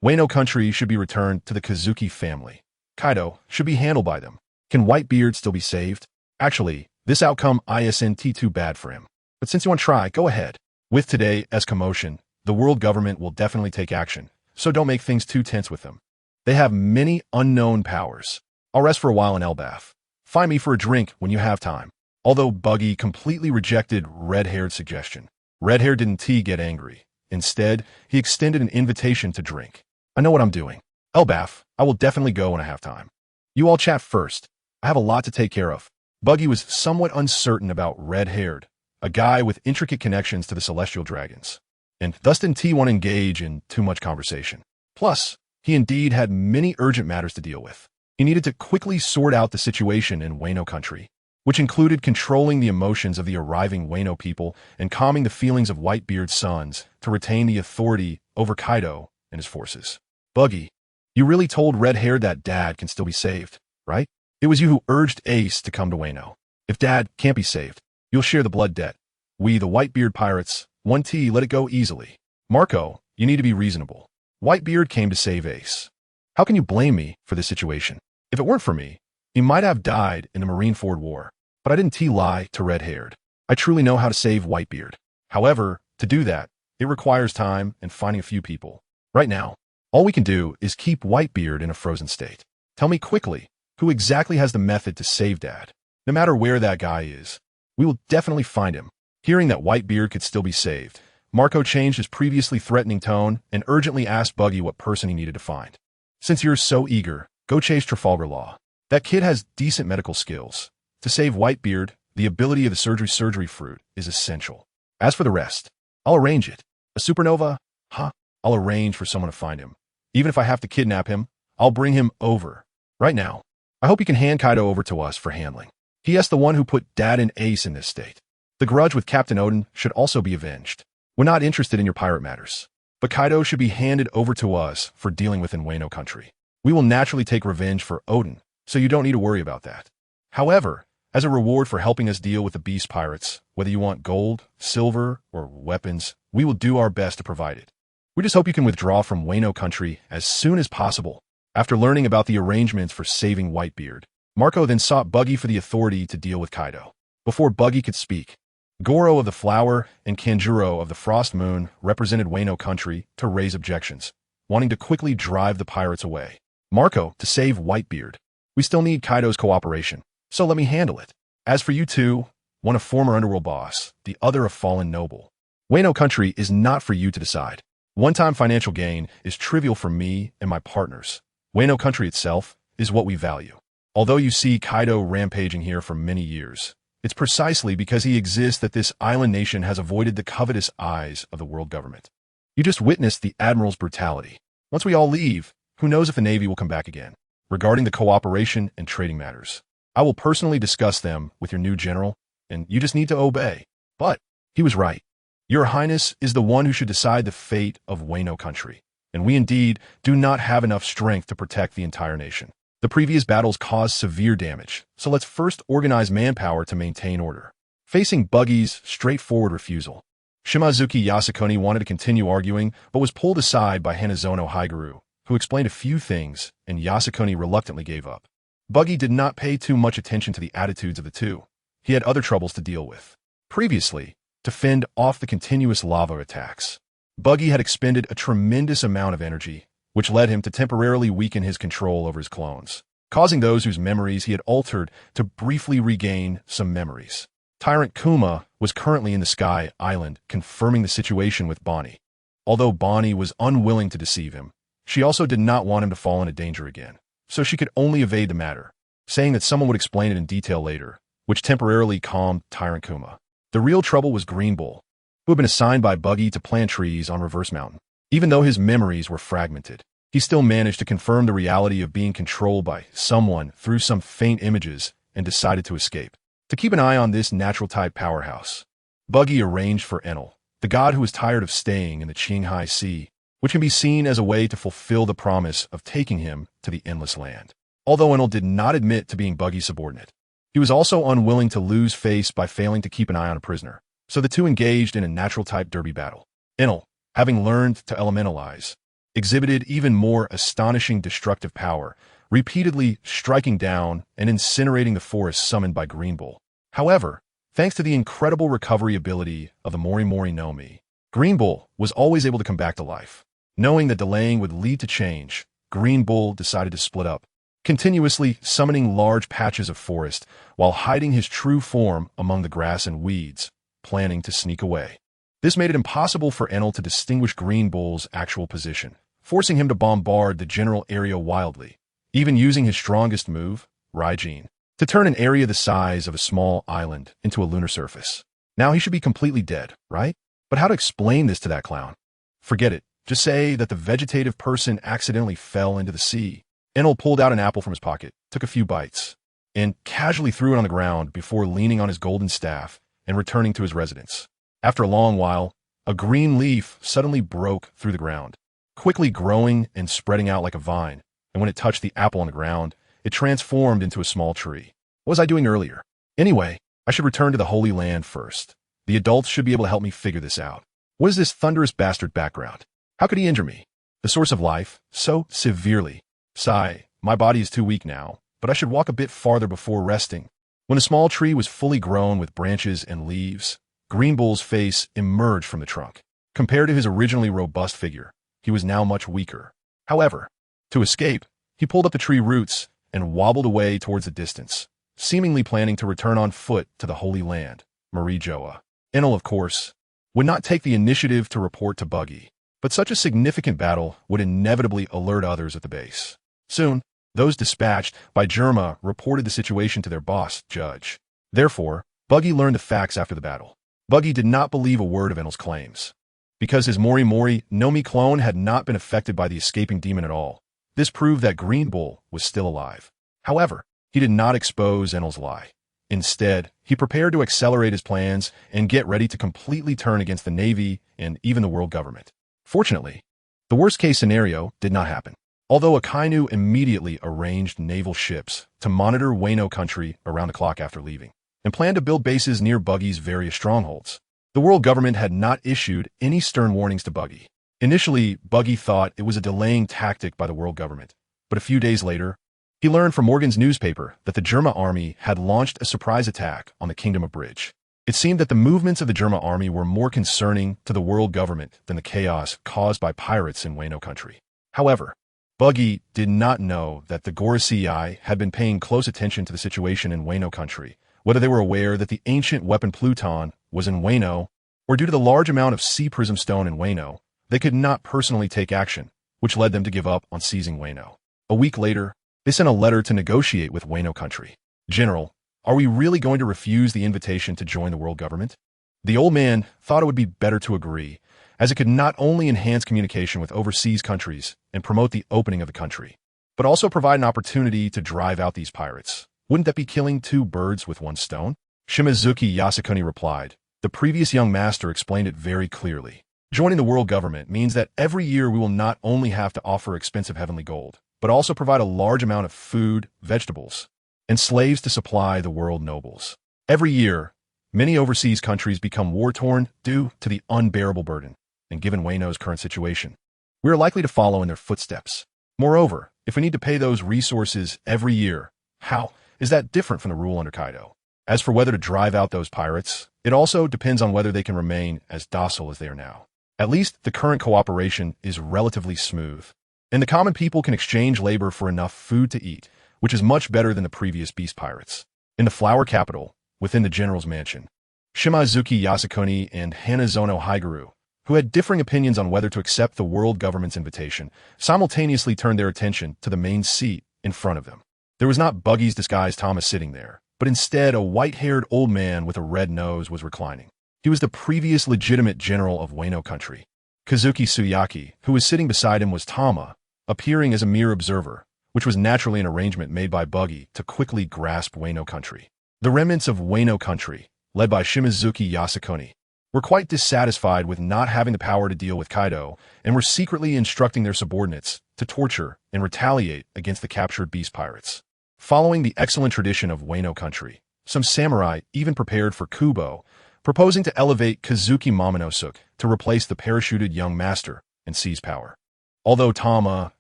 Wano country should be returned to the Kazuki family. Kaido should be handled by them. Can Whitebeard still be saved? Actually, this outcome isn't too bad for him. But since you want to try, go ahead. With today as commotion, the world government will definitely take action, so don't make things too tense with them. They have many unknown powers. I'll rest for a while in Elbaf. Find me for a drink when you have time. Although Buggy completely rejected red-haired's suggestion, red-haired didn't get angry. Instead, he extended an invitation to drink. I know what I'm doing. Elbaf, I will definitely go when I have time. You all chat first. I have a lot to take care of. Buggy was somewhat uncertain about red-haired, a guy with intricate connections to the celestial dragons, and thus didn't want to engage in too much conversation. Plus, he indeed had many urgent matters to deal with. He needed to quickly sort out the situation in Wano country, which included controlling the emotions of the arriving Wano people and calming the feelings of Whitebeard's sons to retain the authority over Kaido and his forces. Buggy, you really told red-haired that Dad can still be saved, right? It was you who urged Ace to come to Wano. If Dad can't be saved, you'll share the blood debt. We, the Whitebeard pirates, let it go easily. Marco, you need to be reasonable. Whitebeard came to save Ace. How can you blame me for this situation? If it weren't for me, he might have died in the Marineford War, but I didn't lie to red-haired. I truly know how to save Whitebeard. However, to do that, it requires time and finding a few people. Right now, all we can do is keep Whitebeard in a frozen state. Tell me quickly, who exactly has the method to save Dad? No matter where that guy is, we will definitely find him. Hearing that Whitebeard could still be saved, Marco changed his previously threatening tone and urgently asked Buggy what person he needed to find. Since you're so eager, go chase Trafalgar Law. That kid has decent medical skills. To save Whitebeard, the ability of the surgery fruit is essential. As for the rest, I'll arrange it. A supernova? Huh? I'll arrange for someone to find him. Even if I have to kidnap him, I'll bring him over. Right now, I hope you can hand Kaido over to us for handling. He is the one who put Dad and Ace in this state. The grudge with Captain Odin should also be avenged. We're not interested in your pirate matters. But Kaido should be handed over to us for dealing with in Wano country. We will naturally take revenge for Odin, so you don't need to worry about that. However, as a reward for helping us deal with the beast pirates, whether you want gold, silver, or weapons, we will do our best to provide it. We just hope you can withdraw from Wano country as soon as possible. After learning about the arrangements for saving Whitebeard, Marco then sought Buggy for the authority to deal with Kaido. Before Buggy could speak, Goro of the Flower and Kanjuro of the Frost Moon represented Wano country to raise objections, wanting to quickly drive the pirates away. Marco, to save Whitebeard. We still need Kaido's cooperation, so let me handle it. As for you two, one a former underworld boss, the other a fallen noble. Wano country is not for you to decide. One-time financial gain is trivial for me and my partners. Wano country itself is what we value. Although you see Kaido rampaging here for many years, it's precisely because he exists that this island nation has avoided the covetous eyes of the world government. You just witnessed the Admiral's brutality. Once we all leave, who knows if the Navy will come back again. Regarding the cooperation and trading matters, I will personally discuss them with your new general, and you just need to obey. But he was right. Your Highness is the one who should decide the fate of Wano country, and we indeed do not have enough strength to protect the entire nation. The previous battles caused severe damage, so let's first organize manpower to maintain order. Facing Buggy's straightforward refusal, Shimazuki Yasukuni wanted to continue arguing, but was pulled aside by Hanazono Haigaru, who explained a few things, and Yasukuni reluctantly gave up. Buggy did not pay too much attention to the attitudes of the two. He had other troubles to deal with. Previously, to fend off the continuous lava attacks, Buggy had expended a tremendous amount of energy, which led him to temporarily weaken his control over his clones, causing those whose memories he had altered to briefly regain some memories. Tyrant Kuma was currently in the Sky Island, confirming the situation with Bonnie. Although Bonnie was unwilling to deceive him, she also did not want him to fall into danger again, so she could only evade the matter, saying that someone would explain it in detail later, which temporarily calmed Tyrant Kuma. The real trouble was Green Bull, who had been assigned by Buggy to plant trees on Reverse Mountain. Even though his memories were fragmented, he still managed to confirm the reality of being controlled by someone through some faint images and decided to escape. To keep an eye on this natural-type powerhouse, Buggy arranged for Enel, the god who was tired of staying in the Qinghai Sea, which can be seen as a way to fulfill the promise of taking him to the Endless Land. Although Enel did not admit to being Buggy's subordinate, he was also unwilling to lose face by failing to keep an eye on a prisoner, so the two engaged in a natural-type derby battle. Enel, having learned to elementalize, exhibited even more astonishing destructive power, repeatedly striking down and incinerating the forest summoned by Green Bull. However, thanks to the incredible recovery ability of the Mori Mori no Mi, Green Bull was always able to come back to life. Knowing that delaying would lead to change, Green Bull decided to split up, continuously summoning large patches of forest while hiding his true form among the grass and weeds, planning to sneak away. This made it impossible for Enel to distinguish Green Bull's actual position, forcing him to bombard the general area wildly, even using his strongest move, Raijin, to turn an area the size of a small island into a lunar surface. Now he should be completely dead, right? But how to explain this to that clown? Forget it. Just say that the vegetative person accidentally fell into the sea. Enel pulled out an apple from his pocket, took a few bites, and casually threw it on the ground before leaning on his golden staff and returning to his residence. After a long while, a green leaf suddenly broke through the ground, quickly growing and spreading out like a vine, and when it touched the apple on the ground, it transformed into a small tree. What was I doing earlier? Anyway, I should return to the Holy Land first. The adults should be able to help me figure this out. What is this thunderous bastard background? How could he injure me? The source of life, so severely. Sigh, my body is too weak now, but I should walk a bit farther before resting. When the small tree was fully grown with branches and leaves, Green Bull's face emerged from the trunk. Compared to his originally robust figure, he was now much weaker. However, to escape, he pulled up the tree roots and wobbled away towards the distance, seemingly planning to return on foot to the Holy Land, Marie Joa. Enel, of course, would not take the initiative to report to Buggy, but such a significant battle would inevitably alert others at the base. Soon, Those dispatched by Germa reported the situation to their boss, Judge. Therefore, Buggy learned the facts after the battle. Buggy did not believe a word of Enel's claims. Because his Mori Mori no Mi clone had not been affected by the escaping demon at all, this proved that Green Bull was still alive. However, he did not expose Enel's lie. Instead, he prepared to accelerate his plans and get ready to completely turn against the Navy and even the world government. Fortunately, the worst-case scenario did not happen. Although Akainu immediately arranged naval ships to monitor Wano country around the clock after leaving, and planned to build bases near Buggy's various strongholds. The world government had not issued any stern warnings to Buggy. Initially, Buggy thought it was a delaying tactic by the world government, but a few days later, he learned from Morgan's newspaper that the Germa army had launched a surprise attack on the Kingdom of Bridge. It seemed that the movements of the Germa army were more concerning to the world government than the chaos caused by pirates in Wano country. However, Buggy did not know that the Gorosei had been paying close attention to the situation in Wano country, whether they were aware that the ancient weapon Pluton was in Wano, or due to the large amount of sea prism stone in Wano, they could not personally take action, which led them to give up on seizing Wano. A week later, they sent a letter to negotiate with Wano country. General, are we really going to refuse the invitation to join the world government? The old man thought it would be better to agree, as it could not only enhance communication with overseas countries and promote the opening of the country, but also provide an opportunity to drive out these pirates. Wouldn't that be killing two birds with one stone? Shimazuki Yasukuni replied. The previous young master explained it very clearly. Joining the world government means that every year we will not only have to offer expensive heavenly gold, but also provide a large amount of food, vegetables, and slaves to supply the world nobles. Every year, many overseas countries become war-torn due to the unbearable burden, and given Wano's current situation, we are likely to follow in their footsteps. Moreover, if we need to pay those resources every year, how is that different from the rule under Kaido? As for whether to drive out those pirates, it also depends on whether they can remain as docile as they are now. At least the current cooperation is relatively smooth, and the common people can exchange labor for enough food to eat, which is much better than the previous beast pirates. In the flower capital, within the general's mansion, Shimazuki Yasukuni and Hanazono Higuru, who had differing opinions on whether to accept the world government's invitation, simultaneously turned their attention to the main seat in front of them. There was not Buggy's disguised Thomas sitting there, but instead a white-haired old man with a red nose was reclining. He was the previous legitimate general of Wano country. Kazuki Suyaki, who was sitting beside him, was Tama, appearing as a mere observer, which was naturally an arrangement made by Buggy to quickly grasp Wano country. The remnants of Wano country, led by Shimazuki Yasukuni, were quite dissatisfied with not having the power to deal with Kaido and were secretly instructing their subordinates to torture and retaliate against the captured beast pirates. Following the excellent tradition of Wano country, some samurai even prepared for Kubo, proposing to elevate Kazuki Momonosuke to replace the parachuted young master and seize power. Although Tama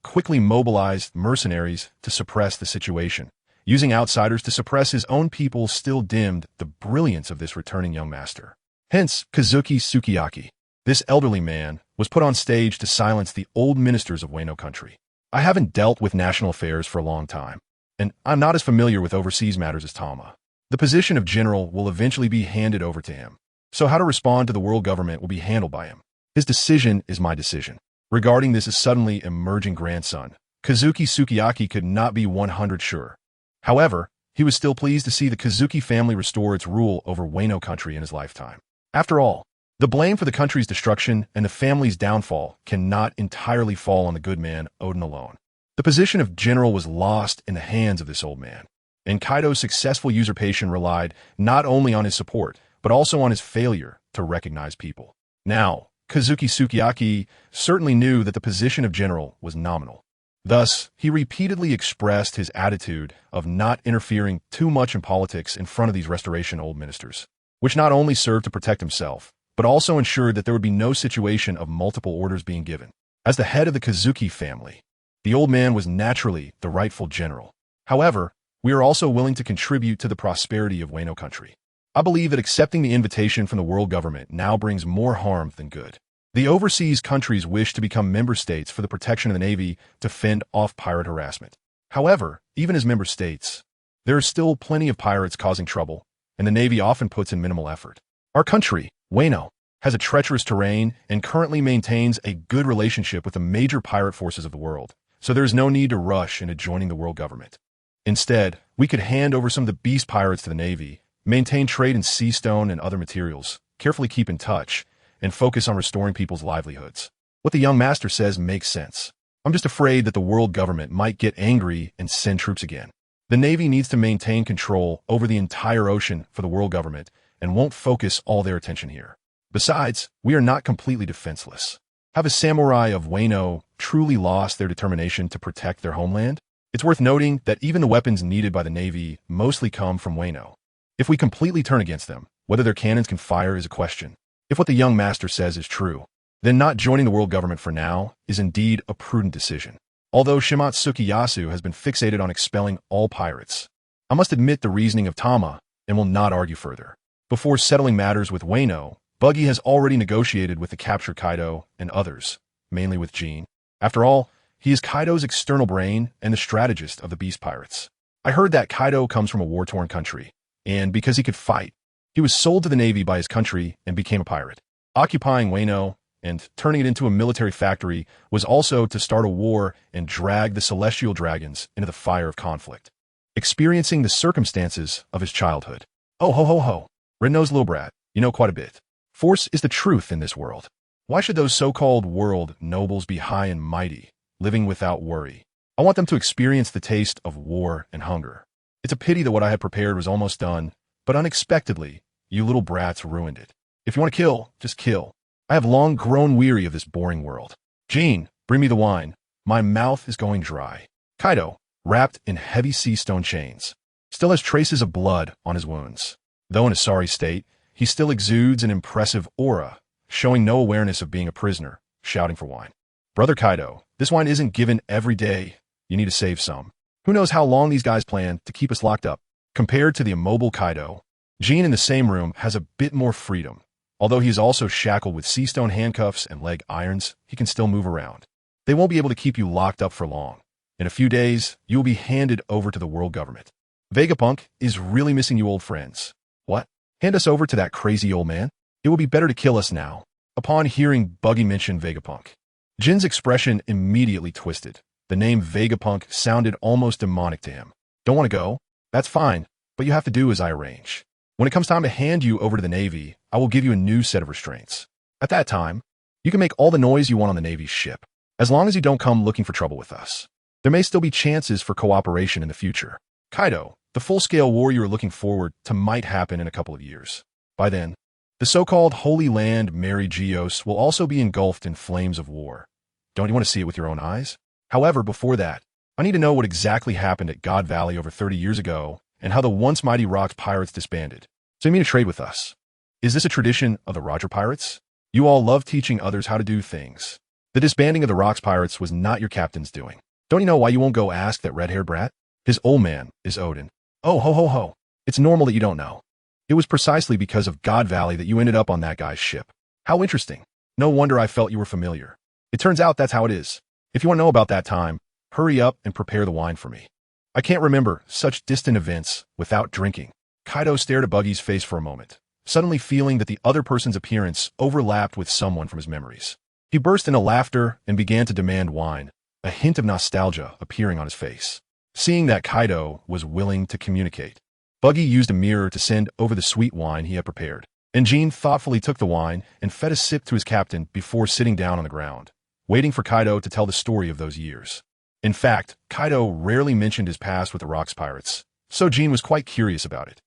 quickly mobilized mercenaries to suppress the situation, using outsiders to suppress his own people still dimmed the brilliance of this returning young master. Hence, Kazuki Sukiyaki, this elderly man, was put on stage to silence the old ministers of Wano country. I haven't dealt with national affairs for a long time, and I'm not as familiar with overseas matters as Tama. The position of general will eventually be handed over to him, so how to respond to the world government will be handled by him. His decision is my decision. Regarding this suddenly emerging grandson, Kazuki Sukiyaki could not be 100% sure. However, he was still pleased to see the Kazuki family restore its rule over Wano country in his lifetime. After all, the blame for the country's destruction and the family's downfall cannot entirely fall on the good man Odin alone. The position of general was lost in the hands of this old man, and Kaido's successful usurpation relied not only on his support, but also on his failure to recognize people. Now, Kazuki Sukiyaki certainly knew that the position of general was nominal. Thus, he repeatedly expressed his attitude of not interfering too much in politics in front of these restoration old ministers, which not only served to protect himself, but also ensured that there would be no situation of multiple orders being given. As the head of the Kazuki family, the old man was naturally the rightful general. However, we are also willing to contribute to the prosperity of Wano country. I believe that accepting the invitation from the world government now brings more harm than good. The overseas countries wish to become member states for the protection of the Navy to fend off pirate harassment. However, even as member states, there are still plenty of pirates causing trouble, and the Navy often puts in minimal effort. Our country, Wano, has a treacherous terrain and currently maintains a good relationship with the major pirate forces of the world, so there is no need to rush into joining the world government. Instead, we could hand over some of the beast pirates to the Navy, maintain trade in sea stone and other materials, carefully keep in touch, and focus on restoring people's livelihoods. What the young master says makes sense. I'm just afraid that the world government might get angry and send troops again. The Navy needs to maintain control over the entire ocean for the world government and won't focus all their attention here. Besides, we are not completely defenseless. Have a samurai of Wano truly lost their determination to protect their homeland? It's worth noting that even the weapons needed by the Navy mostly come from Wano. If we completely turn against them, whether their cannons can fire is a question. If what the young master says is true, then not joining the world government for now is indeed a prudent decision. Although Shimatsuki Yasu has been fixated on expelling all pirates, I must admit the reasoning of Tama and will not argue further. Before settling matters with Wano, Buggy has already negotiated with the captured Kaido and others, mainly with Jean. After all, he is Kaido's external brain and the strategist of the beast pirates. I heard that Kaido comes from a war-torn country, and because he could fight, he was sold to the Navy by his country and became a pirate. Occupying Wano and turning it into a military factory was also to start a war and drag the celestial dragons into the fire of conflict. Experiencing the circumstances of his childhood. Oh ho ho ho, red-nosed little brat, you know quite a bit. Force is the truth in this world. Why should those so-called world nobles be high and mighty, living without worry? I want them to experience the taste of war and hunger. It's a pity that what I had prepared was almost done, but unexpectedly, you little brats ruined it. If you want to kill, just kill. I have long grown weary of this boring world. Jean, bring me the wine. My mouth is going dry. Kaido, wrapped in heavy sea stone chains, still has traces of blood on his wounds. Though in a sorry state, he still exudes an impressive aura, showing no awareness of being a prisoner, shouting for wine. Brother Kaido, this wine isn't given every day. You need to save some. Who knows how long these guys plan to keep us locked up. Compared to the immobile Kaido, Jean in the same room has a bit more freedom. Although he is also shackled with sea stone handcuffs and leg irons, he can still move around. They won't be able to keep you locked up for long. In a few days, you will be handed over to the world government. Vegapunk is really missing you old friends. What? Hand us over to that crazy old man? It will be better to kill us now. Upon hearing Buggy mention Vegapunk, Jin's expression immediately twisted. The name Vegapunk sounded almost demonic to him. Don't want to go? That's fine, but you have to do as I arrange. When it comes time to hand you over to the Navy, I will give you a new set of restraints. At that time, you can make all the noise you want on the Navy's ship, as long as you don't come looking for trouble with us. There may still be chances for cooperation in the future. Kaido, the full-scale war you are looking forward to might happen in a couple of years. By then, the so-called Holy Land Mary Geos will also be engulfed in flames of war. Don't you want to see it with your own eyes? However, before that, I need to know what exactly happened at God Valley over 30 years ago and how the once mighty Rocks pirates disbanded. So you mean to trade with us? Is this a tradition of the Roger pirates? You all love teaching others how to do things. The disbanding of the Rocks pirates was not your captain's doing. Don't you know why you won't go ask that red-haired brat? His old man is Odin. Oh, ho, ho, ho. It's normal that you don't know. It was precisely because of God Valley that you ended up on that guy's ship. How interesting. No wonder I felt you were familiar. It turns out that's how it is. If you want to know about that time, hurry up and prepare the wine for me. I can't remember such distant events without drinking. Kaido stared at Buggy's face for a moment, suddenly feeling that the other person's appearance overlapped with someone from his memories. He burst into laughter and began to demand wine, a hint of nostalgia appearing on his face. Seeing that Kaido was willing to communicate, Buggy used a mirror to send over the sweet wine he had prepared, and Jean thoughtfully took the wine and fed a sip to his captain before sitting down on the ground, waiting for Kaido to tell the story of those years. In fact, Kaido rarely mentioned his past with the Rocks pirates, so Jean was quite curious about it.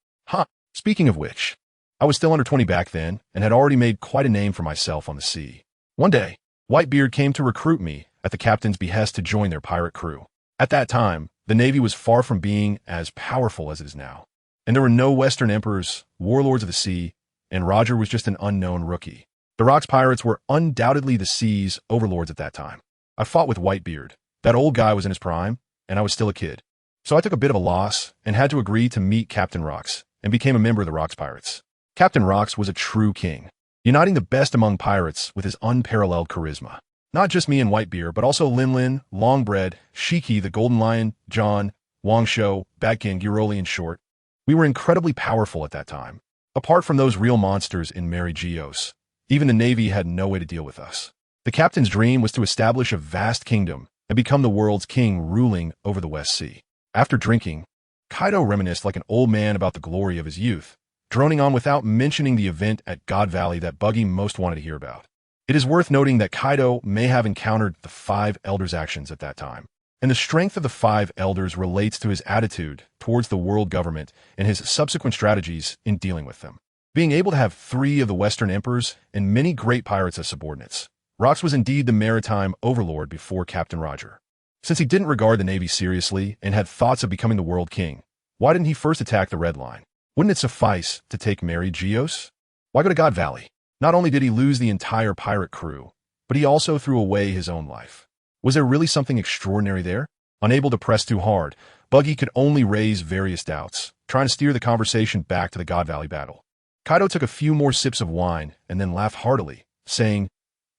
Speaking of which, I was still under 20 back then and had already made quite a name for myself on the sea. One day, Whitebeard came to recruit me at the captain's behest to join their pirate crew. At that time, the Navy was far from being as powerful as it is now, and there were no Western emperors, warlords of the sea, and Roger was just an unknown rookie. The Rocks pirates were undoubtedly the sea's overlords at that time. I fought with Whitebeard. That old guy was in his prime, and I was still a kid. So I took a bit of a loss and had to agree to meet Captain Rocks and became a member of the Rocks pirates. Captain Rocks was a true king, uniting the best among pirates with his unparalleled charisma. Not just me and Whitebeard, but also Lin Lin, Longbread, Shiki the Golden Lion, John, Wangsho, Batkin, Giroli in short. We were incredibly powerful at that time. Apart from those real monsters in Mary Geos, even the Navy had no way to deal with us. The captain's dream was to establish a vast kingdom and become the world's king ruling over the West Sea. After drinking, Kaido reminisced like an old man about the glory of his youth, droning on without mentioning the event at God Valley that Buggy most wanted to hear about. It is worth noting that Kaido may have encountered the five elders' actions at that time, and the strength of the five elders relates to his attitude towards the world government and his subsequent strategies in dealing with them. Being able to have 3 of the Western emperors and many great pirates as subordinates, Rox was indeed the maritime overlord before Captain Roger. Since he didn't regard the Navy seriously and had thoughts of becoming the world king, why didn't he first attack the Red Line? Wouldn't it suffice to take Mary Geos? Why go to God Valley? Not only did he lose the entire pirate crew, but he also threw away his own life. Was there really something extraordinary there? Unable to press too hard, Buggy could only raise various doubts, trying to steer the conversation back to the God Valley battle. Kaido took a few more sips of wine and then laughed heartily, saying,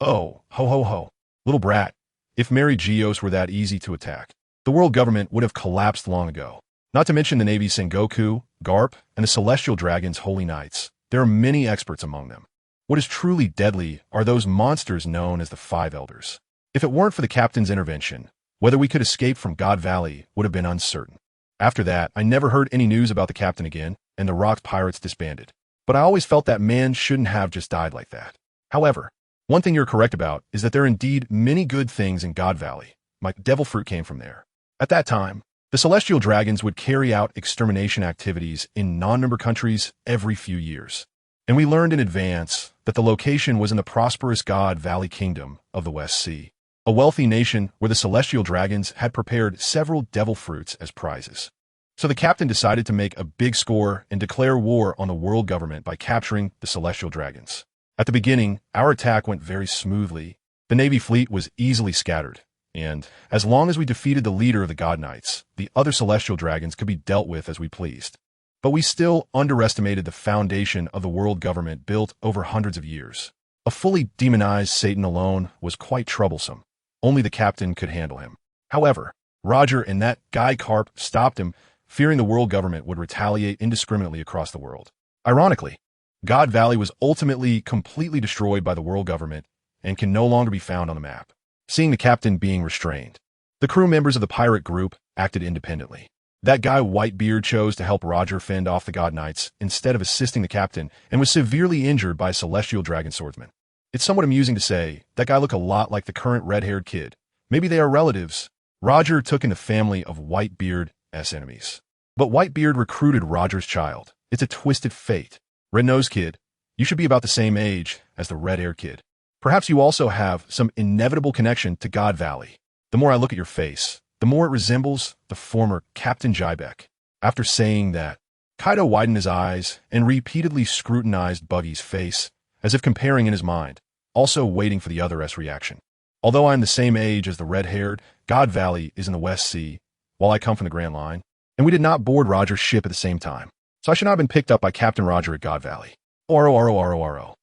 "Oh, ho ho ho, little brat, if Mary Geos were that easy to attack, the world government would have collapsed long ago. Not to mention the Navy's Sengoku, Garp, and the Celestial Dragon's Holy Knights. There are many experts among them. What is truly deadly are those monsters known as the Five Elders. If it weren't for the captain's intervention, whether we could escape from God Valley would have been uncertain." After that, I never heard any news about the captain again, and the Rock Pirates disbanded. But I always felt that man shouldn't have just died like that. However, one thing you're correct about is that there are indeed many good things in God Valley. My devil fruit came from there. At that time, the Celestial Dragons would carry out extermination activities in non-member countries every few years. And we learned in advance that the location was in the prosperous God Valley Kingdom of the West Sea, a wealthy nation where the Celestial Dragons had prepared several devil fruits as prizes. So the captain decided to make a big score and declare war on the world government by capturing the Celestial Dragons. At the beginning, our attack went very smoothly. The Navy fleet was easily scattered, and as long as we defeated the leader of the God Knights, the other Celestial Dragons could be dealt with as we pleased. But we still underestimated the foundation of the world government built over hundreds of years. A fully demonized Satan alone was quite troublesome. Only the captain could handle him. However, Roger and that guy Carp stopped him, fearing the world government would retaliate indiscriminately across the world. Ironically, God Valley was ultimately completely destroyed by the world government and can no longer be found on the map. Seeing the captain being restrained, the crew members of the pirate group acted independently. That guy Whitebeard chose to help Roger fend off the God Knights instead of assisting the captain and was severely injured by a Celestial Dragon swordsman. It's somewhat amusing to say that guy looked a lot like the current red-haired kid. Maybe they are relatives. Roger took in the family of Whitebeard's enemies. But Whitebeard recruited Roger's child. It's a twisted fate. Red-nosed kid, you should be about the same age as the red-haired kid. Perhaps you also have some inevitable connection to God Valley. The more I look at your face, the more it resembles the former Captain Jybeck. After saying that, Kaido widened his eyes and repeatedly scrutinized Buggy's face, as if comparing in his mind, also waiting for the other's reaction. Although I am the same age as the red-haired, God Valley is in the West Sea, while I come from the Grand Line, and we did not board Roger's ship at the same time. So I should not have been picked up by Captain Roger at God Valley. Oro.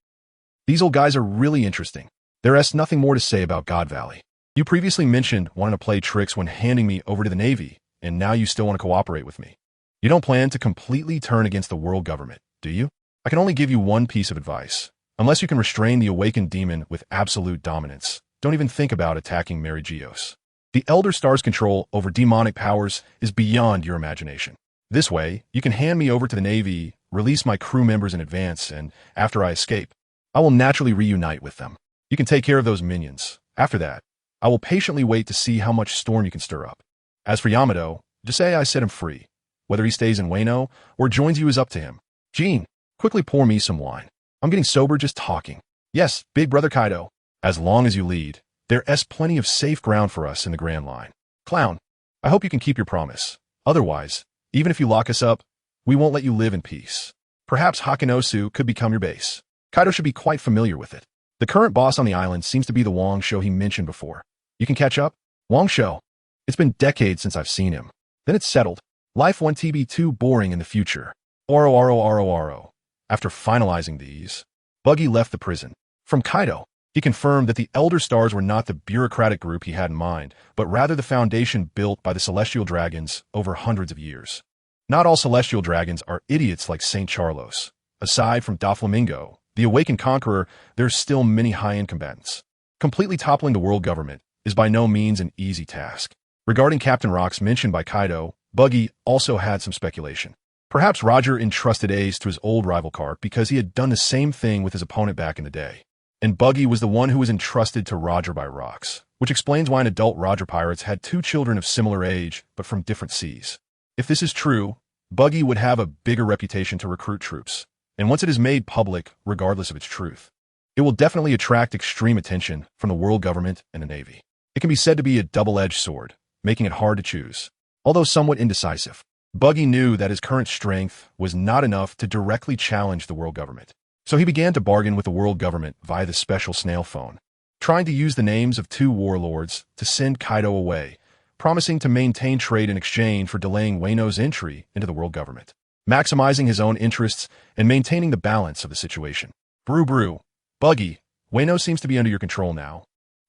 These old guys are really interesting. There is nothing more to say about God Valley. You previously mentioned wanting to play tricks when handing me over to the Navy, and now you still want to cooperate with me. You don't plan to completely turn against the world government, do you? I can only give you one piece of advice. Unless you can restrain the awakened demon with absolute dominance, don't even think about attacking Mary Geos. The Elder Star's control over demonic powers is beyond your imagination. This way, you can hand me over to the Navy, release my crew members in advance, and after I escape, I will naturally reunite with them. You can take care of those minions. After that, I will patiently wait to see how much storm you can stir up. As for Yamato, just say I set him free. Whether he stays in Wano or joins you is up to him. Gene, quickly pour me some wine. I'm getting sober just talking. Yes, big brother Kaido. As long as you lead, there's plenty of safe ground for us in the Grand Line. Clown, I hope you can keep your promise. Otherwise, even if you lock us up, we won't let you live in peace. Perhaps Hakanosu could become your base. Kaido should be quite familiar with it. The current boss on the island seems to be the Wong Shou he mentioned before. You can catch up? Wong Shou. It's been decades since I've seen him. Then it's settled. Life won't be too boring in the future. Oro. After finalizing these, Buggy left the prison. From Kaido, he confirmed that the Elder Stars were not the bureaucratic group he had in mind, but rather the foundation built by the Celestial Dragons over hundreds of years. Not all Celestial Dragons are idiots like St. Charlos. Aside from Doflamingo, the Awakened Conqueror, there's still many high-end combatants. Completely toppling the world government is by no means an easy task. Regarding Captain Rocks mentioned by Kaido, Buggy also had some speculation. Perhaps Roger entrusted Ace to his old rival Carp because he had done the same thing with his opponent back in the day. And Buggy was the one who was entrusted to Roger by Rocks, which explains why an adult Roger Pirates had two children of similar age but from different seas. If this is true, Buggy would have a bigger reputation to recruit troops, and once it is made public, regardless of its truth, it will definitely attract extreme attention from the world government and the Navy. It can be said to be a double-edged sword, making it hard to choose. Although somewhat indecisive, Buggy knew that his current strength was not enough to directly challenge the world government. So he began to bargain with the world government via the special snail phone, trying to use the names of two warlords to send Kaido away, promising to maintain trade in exchange for delaying Wano's entry into the world government, maximizing his own interests and maintaining the balance of the situation. Brew, Buggy, Wano seems to be under your control now,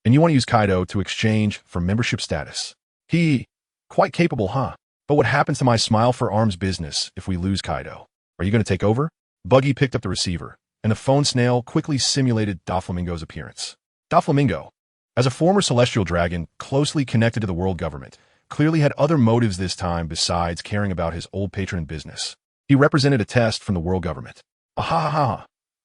and you want to use Kaido to exchange for membership status. Quite capable, huh? But what happens to my Smile for Arms business if we lose Kaido? Are you going to take over? Buggy picked up the receiver, and the phone snail quickly simulated Doflamingo's appearance. Doflamingo, as a former celestial dragon closely connected to the world government, clearly had other motives this time besides caring about his old patron business. He represented a test from the world government. Ahahaha.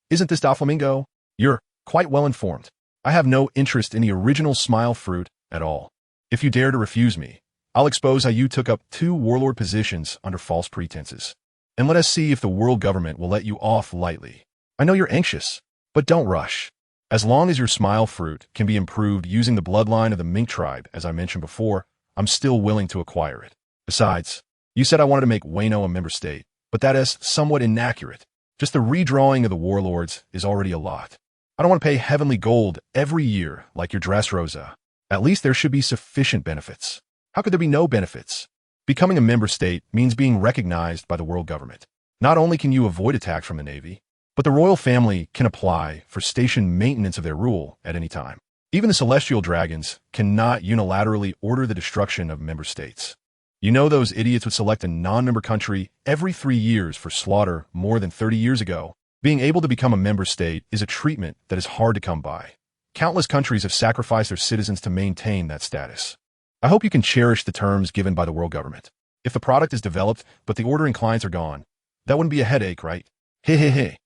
Isn't this Doflamingo? You're quite well informed. I have no interest in the original Smile fruit at all. If you dare to refuse me, I'll expose how you took up two warlord positions under false pretenses. And let us see if the world government will let you off lightly. I know you're anxious, but don't rush. As long as your Smile fruit can be improved using the bloodline of the Mink tribe, as I mentioned before, I'm still willing to acquire it. Besides, you said I wanted to make Wano a member state, but that is somewhat inaccurate. Just the redrawing of the warlords is already a lot. I don't want to pay heavenly gold every year like your Dressrosa. At least there should be sufficient benefits. How could there be no benefits? Becoming a member state means being recognized by the world government. Not only can you avoid attack from the Navy, but the royal family can apply for station maintenance of their rule at any time. Even the celestial dragons cannot unilaterally order the destruction of member states. You know those idiots would select a non-member country every 3 years for slaughter more than 30 years ago. Being able to become a member state is a treatment that is hard to come by. Countless countries have sacrificed their citizens to maintain that status. I hope you can cherish the terms given by the world government. If the product is developed, but the ordering clients are gone, that wouldn't be a headache, right? Hey.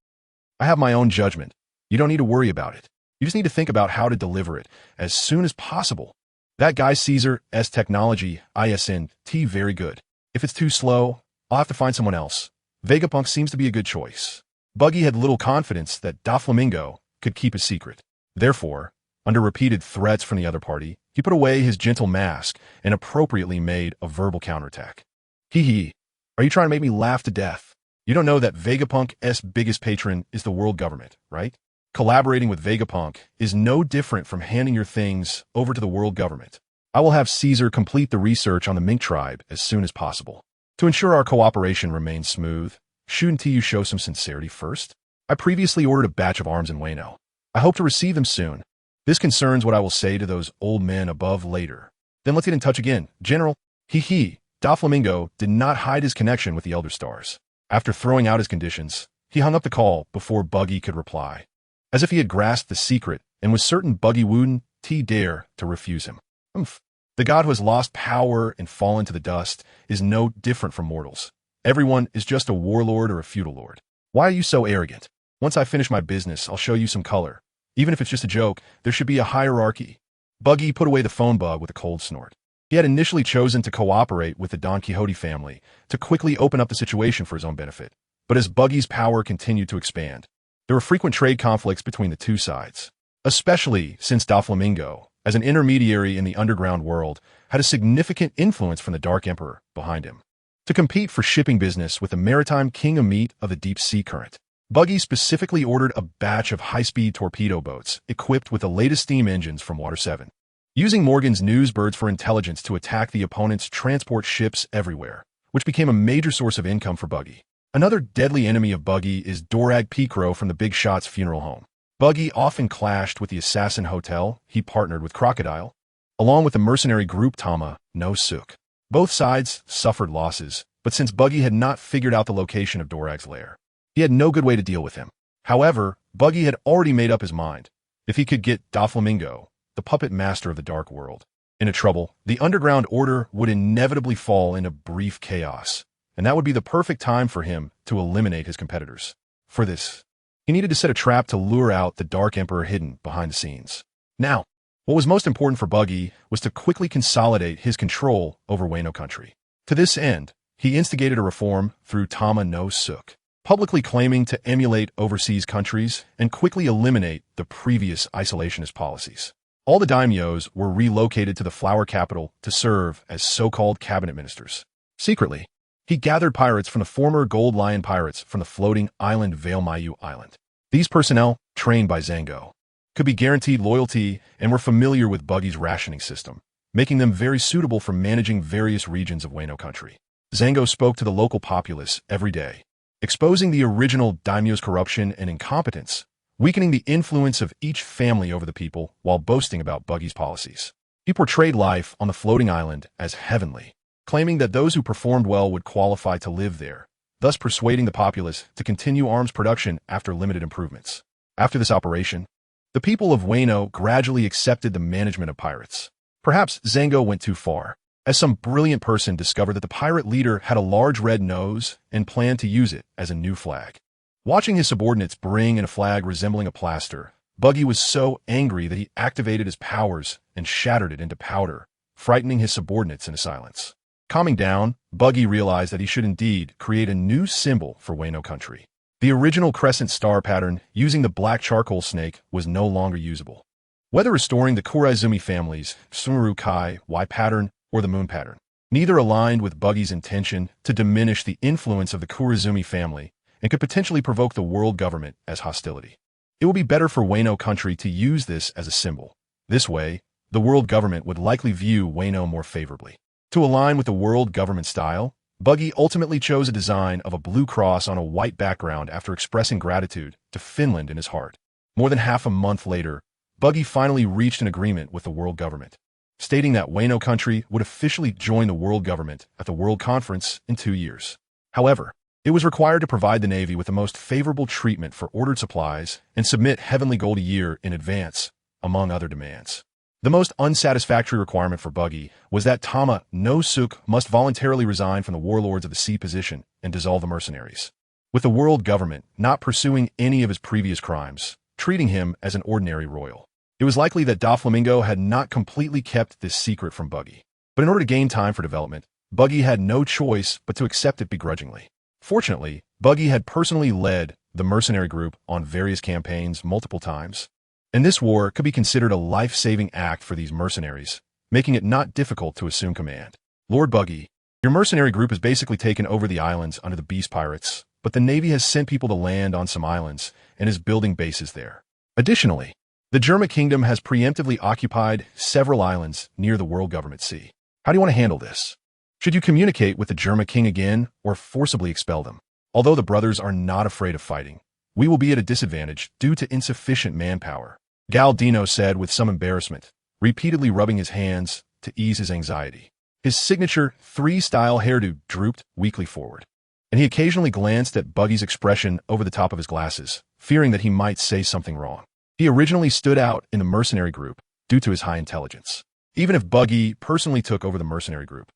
I have my own judgment. You don't need to worry about it. You just need to think about how to deliver it as soon as possible. That guy Caesar's technology, ISNT, very good. If it's too slow, I'll have to find someone else. Vegapunk seems to be a good choice. Buggy had little confidence that Doflamingo could keep a secret. Therefore, under repeated threats from the other party, he put away his gentle mask and appropriately made a verbal counterattack. Are you trying to make me laugh to death? You don't know that Vegapunk's biggest patron is the world government, right? Collaborating with Vegapunk is no different from handing your things over to the world government. I will have Caesar complete the research on the Mink tribe as soon as possible. To ensure our cooperation remains smooth, shouldn't you show some sincerity first? I previously ordered a batch of arms in Wano. I hope to receive them soon. This concerns what I will say to those old men above later. Then let's get in touch again. General, Doflamingo did not hide his connection with the Elder Stars. After throwing out his conditions, he hung up the call before Buggy could reply, as if he had grasped the secret and was certain Buggy wouldn't dare to refuse him. The god who has lost power and fallen to the dust is no different from mortals. Everyone is just a warlord or a feudal lord. Why are you so arrogant? Once I finish my business, I'll show you some color. Even if it's just a joke, there should be a hierarchy. Buggy put away the phone bug with a cold snort. He had initially chosen to cooperate with the Don Quixote family to quickly open up the situation for his own benefit. But as Buggy's power continued to expand, there were frequent trade conflicts between the two sides, especially since Doflamingo, as an intermediary in the underground world, had a significant influence from the Dark Emperor behind him to compete for shipping business with the maritime king of meat of the deep sea current. Buggy specifically ordered a batch of high-speed torpedo boats equipped with the latest steam engines from Water 7, using Morgan's newsbirds for intelligence to attack the opponent's transport ships everywhere, which became a major source of income for Buggy. Another deadly enemy of Buggy is Dorag Picro from the Big Shot's funeral home. Buggy often clashed with the Assassin Hotel he partnered with Crocodile, along with the mercenary group Tama no Suk. Both sides suffered losses, but since Buggy had not figured out the location of Dorag's lair, he had no good way to deal with him. However, Buggy had already made up his mind. If he could get Doflamingo, the the puppet master of the dark world. In a trouble, the underground order would inevitably fall into brief chaos, and that would be the perfect time for him to eliminate his competitors. For this, he needed to set a trap to lure out the Dark Emperor hidden behind the scenes. Now, what was most important for Buggy was to quickly consolidate his control over Wano country. To this end, he instigated a reform through Tama no Suk, publicly claiming to emulate overseas countries and quickly eliminate the previous isolationist policies. All the daimyos were relocated to the flower capital to serve as so-called cabinet ministers. Secretly, he gathered pirates from the former Gold Lion pirates from the floating island Mayu Island. These personnel, trained by Zango, could be guaranteed loyalty and were familiar with Buggy's rationing system, making them very suitable for managing various regions of Wano country. Zango spoke to the local populace every day, exposing the original daimyo's corruption and incompetence, weakening the influence of each family over the people while boasting about Buggy's policies. He portrayed life on the floating island as heavenly, claiming that those who performed well would qualify to live there, thus persuading the populace to continue arms production after limited improvements. After this operation, the people of Wano gradually accepted the management of pirates. Perhaps Zango went too far, as some brilliant person discovered that the pirate leader had a large red nose and planned to use it as a new flag. Watching his subordinates bring in a flag resembling a plaster, Buggy was so angry that he activated his powers and shattered it into powder, frightening his subordinates into silence. Calming down, Buggy realized that he should indeed create a new symbol for Wano country. The original crescent star pattern using the black charcoal snake was no longer usable. Whether restoring the Kurazumi family's Sumuru Kai Y pattern or the moon pattern, neither aligned with Buggy's intention to diminish the influence of the Kurazumi family and could potentially provoke the world government as hostility. It would be better for Wano country to use this as a symbol. This way, the world government would likely view Wano more favorably. To align with the world government style, Buggy ultimately chose a design of a blue cross on a white background after expressing gratitude to Finland in his heart. More than half a month later, Buggy finally reached an agreement with the world government, stating that Wano country would officially join the world government at the World Conference in 2 years. However, it was required to provide the Navy with the most favorable treatment for ordered supplies and submit heavenly gold a year in advance, among other demands. The most unsatisfactory requirement for Buggy was that Tama no Suk must voluntarily resign from the warlords of the sea position and dissolve the mercenaries, with the world government not pursuing any of his previous crimes, treating him as an ordinary royal. It was likely that Doflamingo had not completely kept this secret from Buggy, but in order to gain time for development, Buggy had no choice but to accept it begrudgingly. Fortunately, Buggy had personally led the mercenary group on various campaigns multiple times, and this war could be considered a life-saving act for these mercenaries, making it not difficult to assume command. Lord Buggy, your mercenary group has basically taken over the islands under the Beast Pirates, but the Navy has sent people to land on some islands and is building bases there. Additionally, the German kingdom has preemptively occupied several islands near the world government sea. How do you want to handle this? Should you communicate with the German king again or forcibly expel them? Although the brothers are not afraid of fighting, we will be at a disadvantage due to insufficient manpower, Galdino said with some embarrassment, repeatedly rubbing his hands to ease his anxiety. His signature 3-style hairdo drooped weakly forward, and he occasionally glanced at Buggy's expression over the top of his glasses, fearing that he might say something wrong. He originally stood out in the mercenary group due to his high intelligence. Even if Buggy personally took over the mercenary group,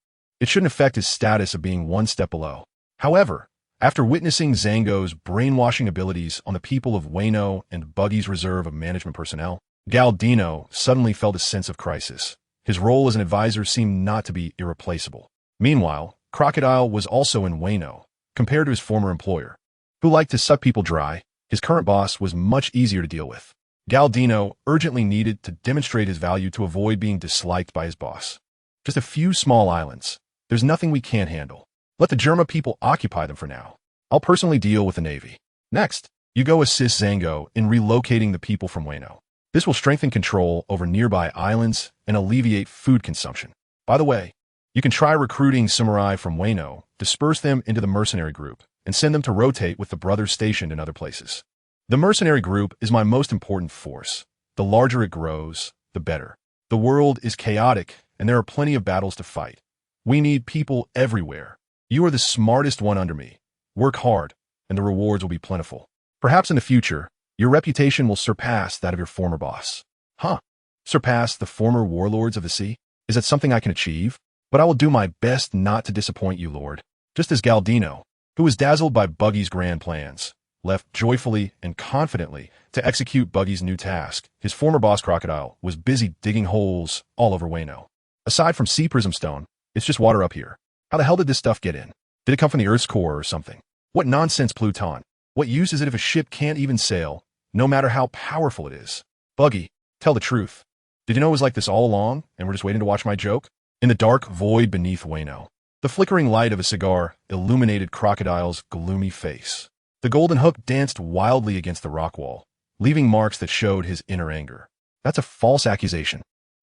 it shouldn't affect his status of being one step below. However, after witnessing Zango's brainwashing abilities on the people of Wano and Buggy's reserve of management personnel, Galdino suddenly felt a sense of crisis. His role as an advisor seemed not to be irreplaceable. Meanwhile, Crocodile was also in Wano, compared to his former employer, who liked to suck people dry. His current boss was much easier to deal with. Galdino urgently needed to demonstrate his value to avoid being disliked by his boss. Just a few small islands. There's nothing we can't handle. Let the Germa people occupy them for now. I'll personally deal with the Navy. Next, you go assist Zango in relocating the people from Wano. This will strengthen control over nearby islands and alleviate food consumption. By the way, you can try recruiting samurai from Wano, disperse them into the mercenary group, and send them to rotate with the brothers stationed in other places. The mercenary group is my most important force. The larger it grows, the better. The world is chaotic, and there are plenty of battles to fight. We need people everywhere. You are the smartest one under me. Work hard, and the rewards will be plentiful. Perhaps in the future, your reputation will surpass that of your former boss. Huh. Surpass the former warlords of the sea? Is that something I can achieve? But I will do my best not to disappoint you, Lord. Just as Galdino, who was dazzled by Buggy's grand plans, left joyfully and confidently to execute Buggy's new task, his former boss Crocodile was busy digging holes all over Wano. Aside from sea prism stone, it's just water up here. How the hell did this stuff get in? Did it come from the Earth's core or something? What nonsense, Pluton? What use is it if a ship can't even sail, no matter how powerful it is? Buggy, tell the truth. Did you know it was like this all along, and we're just waiting to watch my joke? In the dark void beneath Wano, the flickering light of a cigar illuminated Crocodile's gloomy face. The golden hook danced wildly against the rock wall, leaving marks that showed his inner anger. That's a false accusation.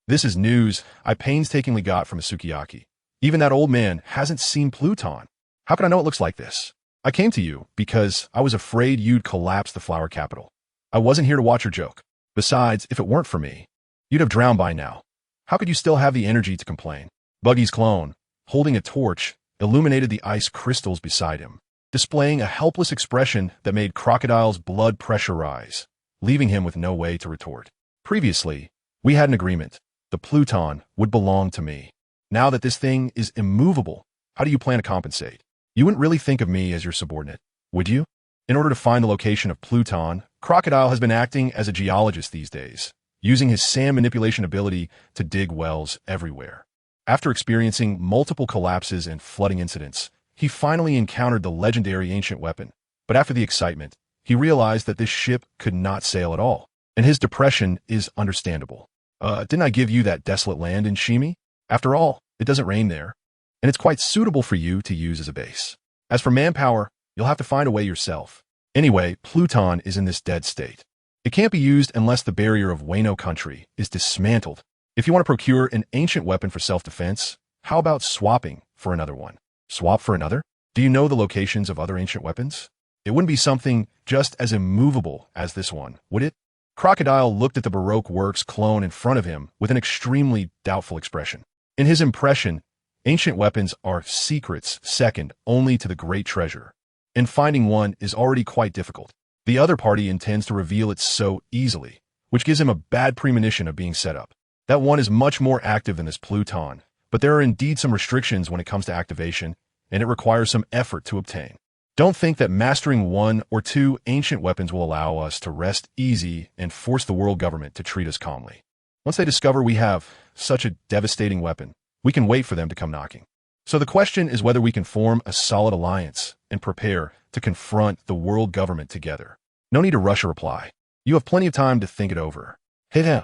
This is news I painstakingly got from a sukiyaki. Even that old man hasn't seen Pluton. How can I know it looks like this? I came to you because I was afraid you'd collapse the flower capital. I wasn't here to watch your joke. Besides, if it weren't for me, you'd have drowned by now. How could you still have the energy to complain? Buggy's clone, holding a torch, illuminated the ice crystals beside him, displaying a helpless expression that made Crocodile's blood pressure rise, leaving him with no way to retort. Previously, we had an agreement. The Pluton would belong to me. Now that this thing is immovable, how do you plan to compensate? You wouldn't really think of me as your subordinate, would you? In order to find the location of Pluton, Crocodile has been acting as a geologist these days, using his sand manipulation ability to dig wells everywhere. After experiencing multiple collapses and flooding incidents, he finally encountered the legendary ancient weapon. But after the excitement, he realized that this ship could not sail at all, and his depression is understandable. Didn't I give you that desolate land in Shimi? After all, it doesn't rain there, and it's quite suitable for you to use as a base. As for manpower, you'll have to find a way yourself. Anyway, Pluton is in this dead state. It can't be used unless the barrier of Wano country is dismantled. If you want to procure an ancient weapon for self-defense, how about swapping for another one? Swap for another? Do you know the locations of other ancient weapons? It wouldn't be something just as immovable as this one, would it? Crocodile looked at the Baroque works clone in front of him with an extremely doubtful expression. In his impression, ancient weapons are secrets second only to the great treasure, and finding one is already quite difficult. The other party intends to reveal it so easily, which gives him a bad premonition of being set up. That one is much more active than this Pluton, but there are indeed some restrictions when it comes to activation, and it requires some effort to obtain. Don't think that mastering one or two ancient weapons will allow us to rest easy and force the world government to treat us calmly. Once they discover we have such a devastating weapon, we can wait for them to come knocking. So the question is whether we can form a solid alliance and prepare to confront the world government together. No need to rush a reply. You have plenty of time to think it over. Hey,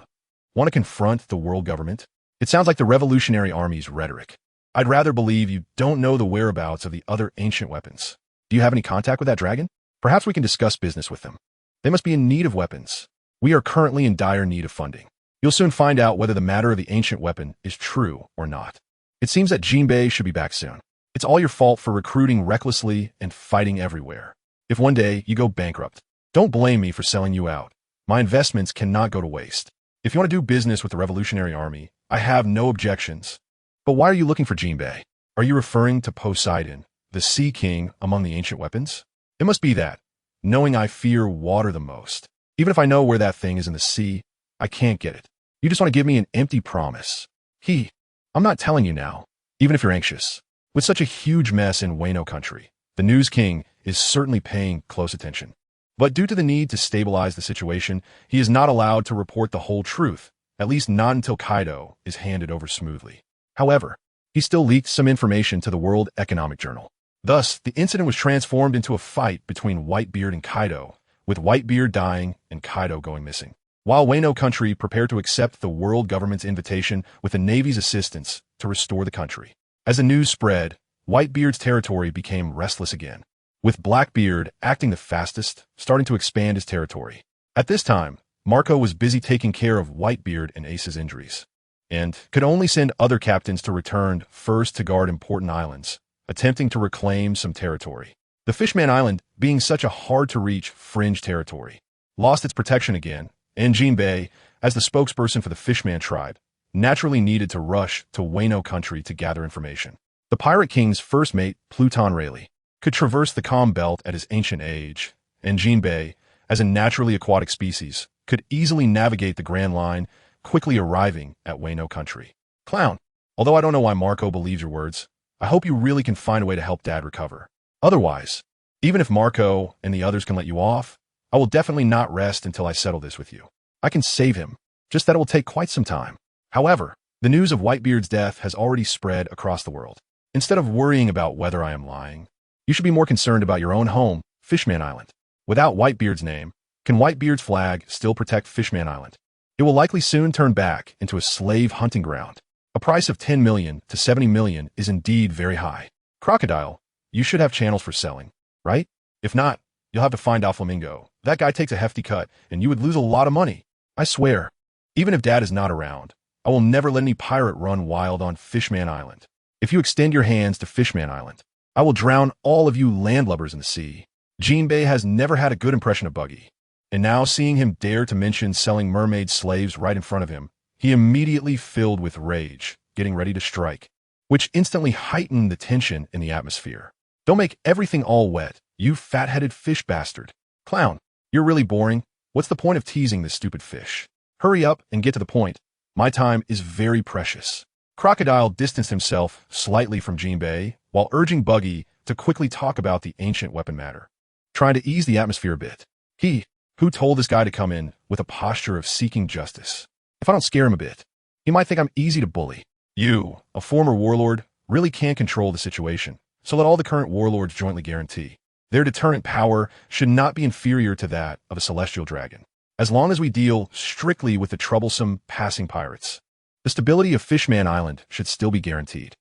want to confront the world government? It sounds like the Revolutionary Army's rhetoric. I'd rather believe you don't know the whereabouts of the other ancient weapons. Do you have any contact with that dragon? Perhaps we can discuss business with them. They must be in need of weapons. We are currently in dire need of funding. You'll soon find out whether the matter of the ancient weapon is true or not. It seems that Jinbei should be back soon. It's all your fault for recruiting recklessly and fighting everywhere. If one day you go bankrupt, don't blame me for selling you out. My investments cannot go to waste. If you want to do business with the Revolutionary Army, I have no objections. But why are you looking for Jinbei? Are you referring to Poseidon, the Sea King among the ancient weapons? It must be that, knowing I fear water the most. Even if I know where that thing is in the sea, I can't get it. You just want to give me an empty promise. I'm not telling you now, even if you're anxious. With such a huge mess in Wano country, the News King is certainly paying close attention. But due to the need to stabilize the situation, he is not allowed to report the whole truth, at least not until Kaido is handed over smoothly. However, he still leaked some information to the World Economic Journal. Thus, the incident was transformed into a fight between Whitebeard and Kaido, with Whitebeard dying and Kaido going missing. While Wano country prepared to accept the world government's invitation with the Navy's assistance to restore the country. As the news spread, Whitebeard's territory became restless again, with Blackbeard acting the fastest, starting to expand his territory. At this time, Marco was busy taking care of Whitebeard and Ace's injuries, and could only send other captains to return first to guard important islands, attempting to reclaim some territory. The Fishman Island, being such a hard-to-reach fringe territory, lost its protection again, and Jinbei, as the spokesperson for the Fishman tribe, naturally needed to rush to Wano country to gather information. The Pirate King's first mate, Pluton Rayleigh, could traverse the calm belt at his ancient age, and Jinbei, as a naturally aquatic species, could easily navigate the Grand Line, quickly arriving at Wano country. Clown, although I don't know why Marco believes your words, I hope you really can find a way to help Dad recover. Otherwise, even if Marco and the others can let you off, I will definitely not rest until I settle this with you. I can save him, just that it will take quite some time. However, the news of Whitebeard's death has already spread across the world. Instead of worrying about whether I am lying, you should be more concerned about your own home, Fishman Island. Without Whitebeard's name, can Whitebeard's flag still protect Fishman Island? It will likely soon turn back into a slave hunting ground. A price of 10 million to 70 million is indeed very high. Crocodile, you should have channels for selling, right? If not, you'll have to find Doflamingo. That guy takes a hefty cut, and you would lose a lot of money. I swear, even if Dad is not around, I will never let any pirate run wild on Fishman Island. If you extend your hands to Fishman Island, I will drown all of you landlubbers in the sea. Jinbei has never had a good impression of Buggy, and now seeing him dare to mention selling mermaid slaves right in front of him, he immediately filled with rage, getting ready to strike, which instantly heightened the tension in the atmosphere. Don't make everything all wet, you fat-headed fish bastard. Clown, you're really boring. What's the point of teasing this stupid fish? Hurry up and get to the point. My time is very precious. Crocodile distanced himself slightly from Jinbei while urging Buggy to quickly talk about the ancient weapon matter, trying to ease the atmosphere a bit. He, who told this guy to come in with a posture of seeking justice. If I don't scare him a bit, he might think I'm easy to bully. You, a former warlord, really can't control the situation, so let all the current warlords jointly guarantee. Their deterrent power should not be inferior to that of a celestial dragon, as long as we deal strictly with the troublesome passing pirates. The stability of Fishman Island should still be guaranteed.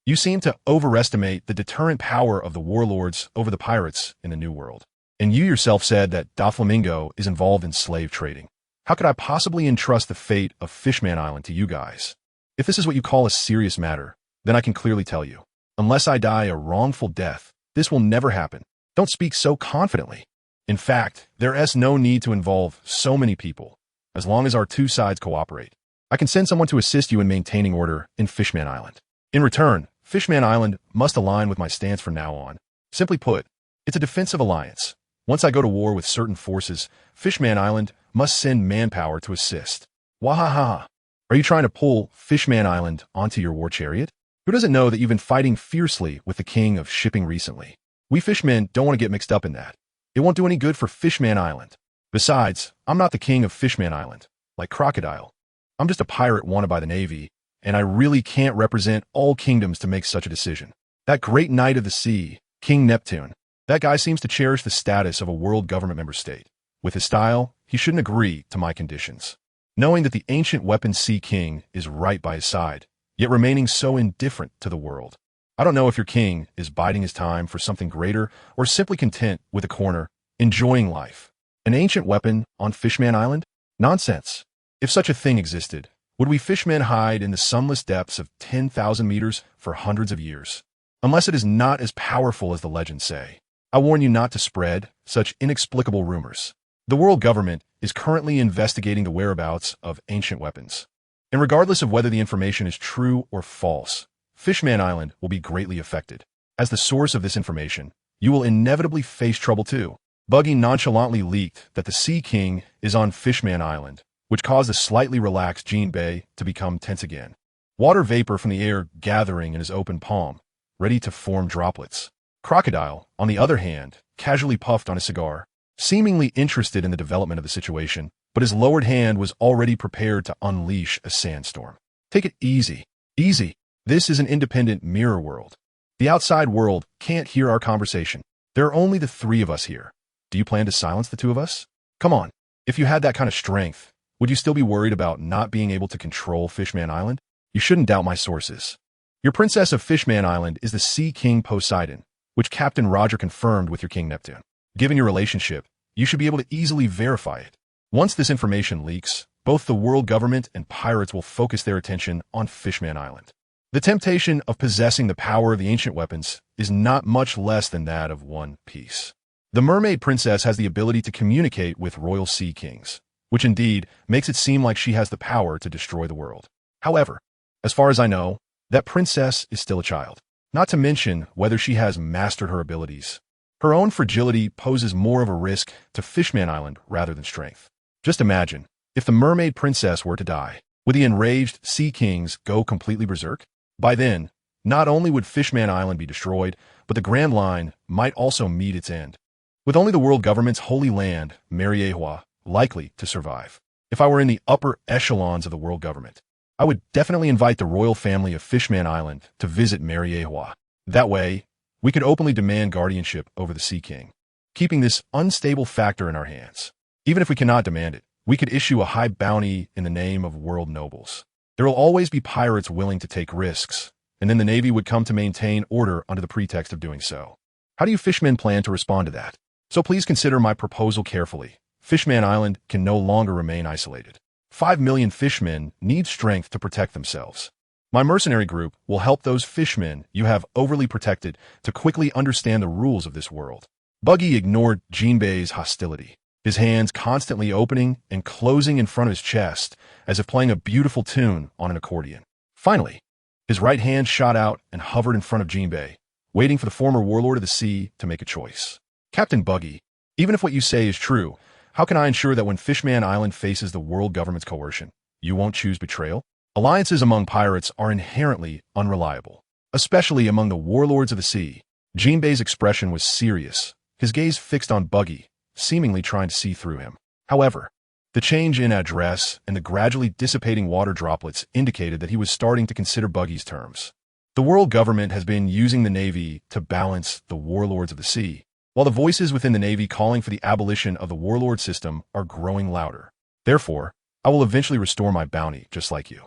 You seem to overestimate the deterrent power of the warlords over the pirates in the New World. And you yourself said that Doflamingo is involved in slave trading. How could I possibly entrust the fate of Fishman Island to you guys? If this is what you call a serious matter, then I can clearly tell you, unless I die a wrongful death, this will never happen. Don't speak so confidently. In fact, there is no need to involve so many people, as long as our two sides cooperate. I can send someone to assist you in maintaining order in Fishman Island. In return, Fishman Island must align with my stance from now on. Simply put, it's a defensive alliance. Once I go to war with certain forces, Fishman Island must send manpower to assist. Wahaha! Are you trying to pull Fishman Island onto your war chariot? Who doesn't know that you've been fighting fiercely with the king of shipping recently? We fishmen don't want to get mixed up in that. It won't do any good for Fishman Island. Besides, I'm not the king of Fishman Island, like Crocodile. I'm just a pirate wanted by the Navy, and I really can't represent all kingdoms to make such a decision. That great knight of the sea, King Neptune, that guy seems to cherish the status of a world government member state. With his style, he shouldn't agree to my conditions. Knowing that the ancient weapon sea king is right by his side, yet remaining so indifferent to the world. I don't know if your king is biding his time for something greater or simply content with a corner, enjoying life. An ancient weapon on Fishman Island? Nonsense. If such a thing existed, would we fishmen hide in the sunless depths of 10,000 meters for hundreds of years? Unless it is not as powerful as the legends say. I warn you not to spread such inexplicable rumors. The world government is currently investigating the whereabouts of ancient weapons. And regardless of whether the information is true or false, Fishman Island will be greatly affected. As the source of this information, you will inevitably face trouble too. Buggy nonchalantly leaked that the Sea King is on Fishman Island, which caused the slightly relaxed Jinbei to become tense again. Water vapor from the air gathering in his open palm, ready to form droplets. Crocodile, on the other hand, casually puffed on a cigar, seemingly interested in the development of the situation, but his lowered hand was already prepared to unleash a sandstorm. Take it easy. Easy. This is an independent mirror world. The outside world can't hear our conversation. There are only the three of us here. Do you plan to silence the two of us? Come on. If you had that kind of strength, would you still be worried about not being able to control Fishman Island? You shouldn't doubt my sources. Your princess of Fishman Island is the Sea King Poseidon, which Captain Roger confirmed with your King Neptune. Given your relationship, you should be able to easily verify it. Once this information leaks, both the world government and pirates will focus their attention on Fishman Island. The temptation of possessing the power of the ancient weapons is not much less than that of One Piece. The mermaid princess has the ability to communicate with royal sea kings, which indeed makes it seem like she has the power to destroy the world. However, as far as I know, that princess is still a child, not to mention whether she has mastered her abilities. Her own fragility poses more of a risk to Fishman Island rather than strength. Just imagine, If the mermaid princess were to die, would the enraged sea kings go completely berserk? By then, not only would Fishman Island be destroyed, but the Grand Line might also meet its end, with only the world government's holy land, Mariehua, likely to survive. If I were in the upper echelons of the world government, I would definitely invite the royal family of Fishman Island to visit Mariehua. That way, we could openly demand guardianship over the Sea King, keeping this unstable factor in our hands. Even if we cannot demand it, we could issue a high bounty in the name of world nobles. There will always be pirates willing to take risks, and then the Navy would come to maintain order under the pretext of doing so. How do you fishmen plan to respond to that? So please consider my proposal carefully. Fishman Island can no longer remain isolated. 5 million fishmen need strength to protect themselves. My mercenary group will help those fishmen you have overly protected to quickly understand the rules of this world. Buggy ignored Jinbei's hostility, his hands constantly opening and closing in front of his chest, as if playing a beautiful tune on an accordion. Finally, his right hand shot out and hovered in front of Jinbei, waiting for the former warlord of the sea to make a choice. Captain Buggy, even if what you say is true, how can I ensure that when Fishman Island faces the world government's coercion, you won't choose betrayal? Alliances among pirates are inherently unreliable, especially among the warlords of the sea. Jinbei's expression was serious, his gaze fixed on Buggy, seemingly trying to see through him. However, the change in address and the gradually dissipating water droplets indicated that he was starting to consider Buggy's terms. The world government has been using the Navy to balance the warlords of the sea, while the voices within the Navy calling for the abolition of the warlord system are growing louder. Therefore, I will eventually restore my bounty, just like you.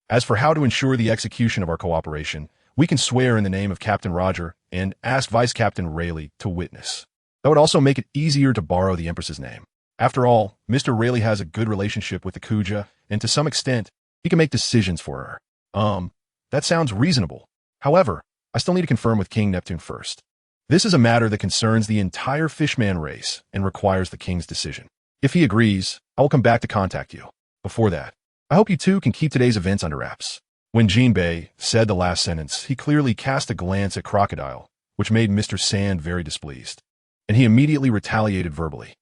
As for how to ensure the execution of our cooperation, we can swear in the name of Captain Roger and ask Vice Captain Rayleigh to witness. That would also make it easier to borrow the Empress's name. After all, Mr. Rayleigh has a good relationship with the Kuja, and to some extent, he can make decisions for her. That sounds reasonable. However, I still need to confirm with King Neptune first. This is a matter that concerns the entire Fishman race and requires the King's decision. If he agrees, I will come back to contact you. Before that, I hope you two can keep today's events under wraps. When Jinbei said the last sentence, he clearly cast a glance at Crocodile, which made Mr. Sand very displeased, and he immediately retaliated verbally.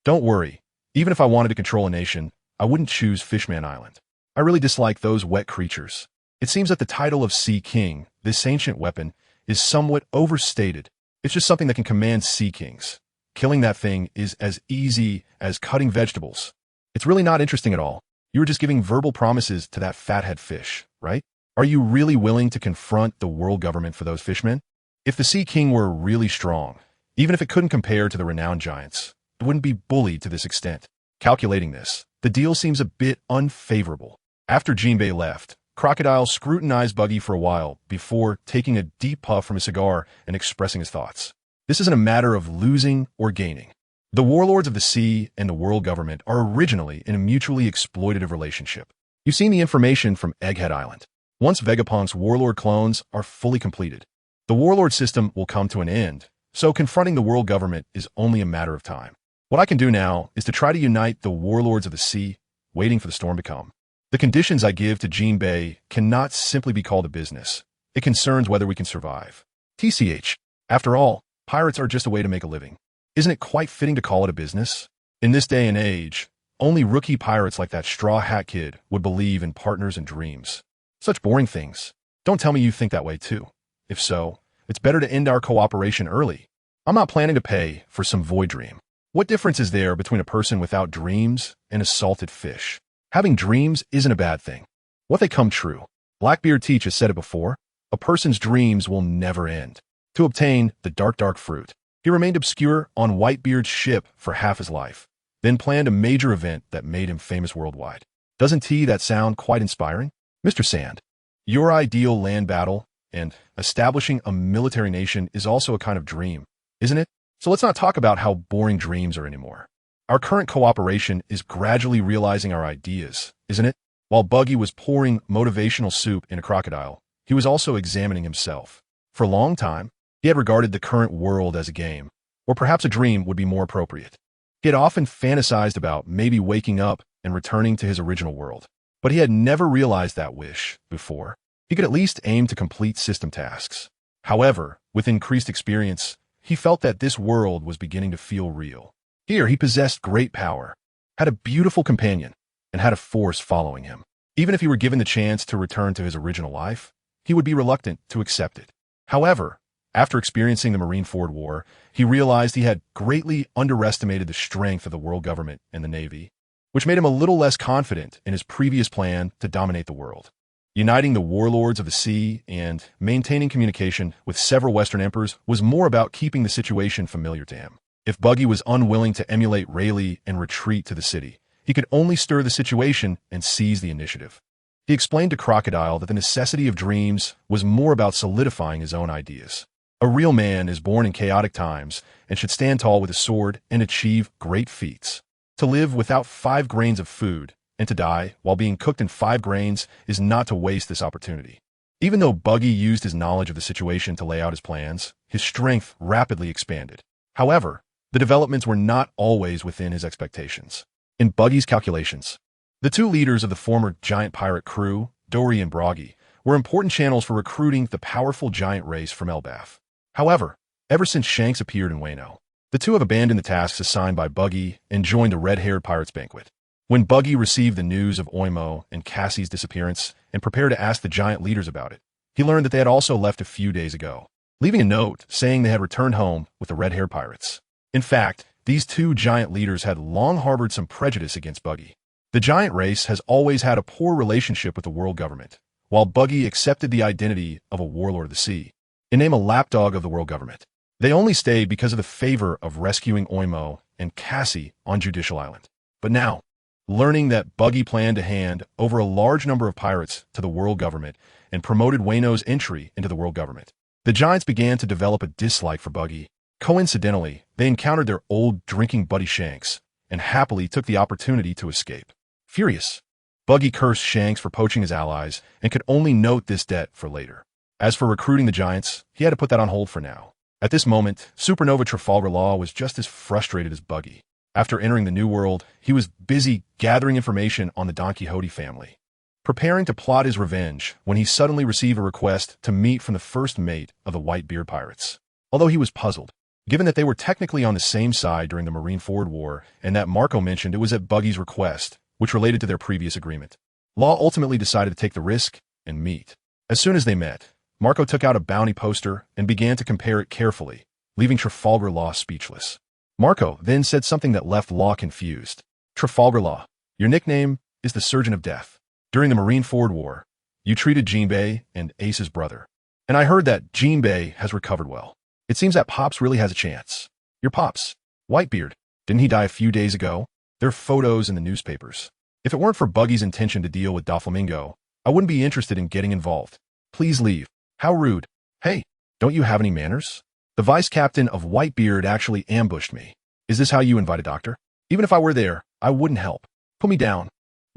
Don't worry. Even if I wanted to control a nation, I wouldn't choose Fishman Island. I really dislike those wet creatures. It seems that the title of Sea King, this ancient weapon, is somewhat overstated. It's just something that can command sea kings. Killing that thing is as easy as cutting vegetables. It's really not interesting at all. You were just giving verbal promises to that fathead fish, right? Are you really willing to confront the world government for those fishmen? If the Sea King were really strong, even if it couldn't compare to the renowned giants, it wouldn't be bullied to this extent. Calculating this, the deal seems a bit unfavorable. After Jinbei left, Crocodile scrutinized Buggy for a while before taking a deep puff from his cigar and expressing his thoughts. This isn't a matter of losing or gaining. The warlords of the sea and the world government are originally in a mutually exploitative relationship. You've seen the information from Egghead Island. Once Vegapunk's warlord clones are fully completed, the warlord system will come to an end, so confronting the world government is only a matter of time. What I can do now is to try to unite the warlords of the sea, waiting for the storm to come. The conditions I give to Jinbei cannot simply be called a business. It concerns whether we can survive. TCH. After all, pirates are just a way to make a living. Isn't it quite fitting to call it a business? In this day and age, only rookie pirates like that Straw Hat Kid would believe in partners and dreams. Such boring things. Don't tell me you think that way too. If so, it's better to end our cooperation early. I'm not planning to pay for some void dream. What difference is there between a person without dreams and a salted fish? Having dreams isn't a bad thing. What they come true. Blackbeard Teach has said it before. A person's dreams will never end. To obtain the dark fruit, he remained obscure on Whitebeard's ship for half his life, then planned a major event that made him famous worldwide. Doesn't that sound quite inspiring? Mr. Sand, your ideal land battle and establishing a military nation is also a kind of dream, isn't it? So let's not talk about how boring dreams are anymore. Our current cooperation is gradually realizing our ideas, isn't it? While Buggy was pouring motivational soup in a crocodile, he was also examining himself. For a long time, he had regarded the current world as a game, or perhaps a dream would be more appropriate. He had often fantasized about maybe waking up and returning to his original world, but he had never realized that wish before. He could at least aim to complete system tasks. However, with increased experience, he felt that this world was beginning to feel real. Here he possessed great power. had a beautiful companion, and had a force following him. Even if he were given the chance to return to his original life, he would be reluctant to accept it. However, after experiencing the Marineford War, he realized he had greatly underestimated the strength of the world government and the Navy, which made him a little less confident in his previous plan to dominate the world. Uniting the warlords of the sea and maintaining communication with several Western emperors was more about keeping the situation familiar to him. If Buggy was unwilling to emulate Rayleigh and retreat to the city, he could only stir the situation and seize the initiative. He explained to Crocodile that the necessity of dreams was more about solidifying his own ideas. A real man is born in chaotic times and should stand tall with a sword and achieve great feats. To live without 5 grains of food and to die while being cooked in 5 grains is not to waste this opportunity. Even though Buggy used his knowledge of the situation to lay out his plans, his strength rapidly expanded. However, the developments were not always within his expectations. In Buggy's calculations, the 2 leaders of the former giant pirate crew, Dory and Broggy, were important channels for recruiting the powerful giant race from Elbaf. However, ever since Shanks appeared in Wano, the 2 have abandoned the tasks assigned by Buggy and joined the red-haired pirates' banquet. When Buggy received the news of Oimo and Cassie's disappearance and prepared to ask the giant leaders about it, he learned that they had also left a few days ago, leaving a note saying they had returned home with the red-haired pirates. In fact, these 2 giant leaders had long harbored some prejudice against Buggy. The giant race has always had a poor relationship with the world government, while Buggy accepted the identity of a warlord of the sea, and named a lapdog of the world government. They only stayed because of the favor of rescuing Oimo and Cassie on Judicial Island. But now, learning that Buggy planned to hand over a large number of pirates to the world government and promoted Wano's entry into the world government, the giants began to develop a dislike for Buggy. Coincidentally, they encountered their old drinking buddy Shanks and happily took the opportunity to escape. Furious, Buggy cursed Shanks for poaching his allies and could only note this debt for later. As for recruiting the giants, he had to put that on hold for now. At this moment, Supernova Trafalgar Law was just as frustrated as Buggy. After entering the New World, he was busy gathering information on the Don Quixote family, preparing to plot his revenge when he suddenly received a request to meet from the first mate of the Whitebeard pirates. Although he was puzzled, given that they were technically on the same side during the Marineford War and that Marco mentioned it was at Buggy's request, which related to their previous agreement. Law ultimately decided to take the risk and meet. As soon as they met, Marco took out a bounty poster and began to compare it carefully, leaving Trafalgar Law speechless. Marco then said something that left Law confused. Trafalgar Law, your nickname is the Surgeon of Death. During the Marineford War, you treated Jinbei and Ace's brother. And I heard that Jinbei has recovered well. It seems that Pops really has a chance. Your Pops, Whitebeard, didn't he die a few days ago? There are photos in the newspapers. If it weren't for Buggy's intention to deal with Doflamingo, I wouldn't be interested in getting involved. Please leave. How rude. Hey, don't you have any manners? The vice captain of Whitebeard actually ambushed me. Is this how you invite a doctor? Even if I were there, I wouldn't help. Put me down.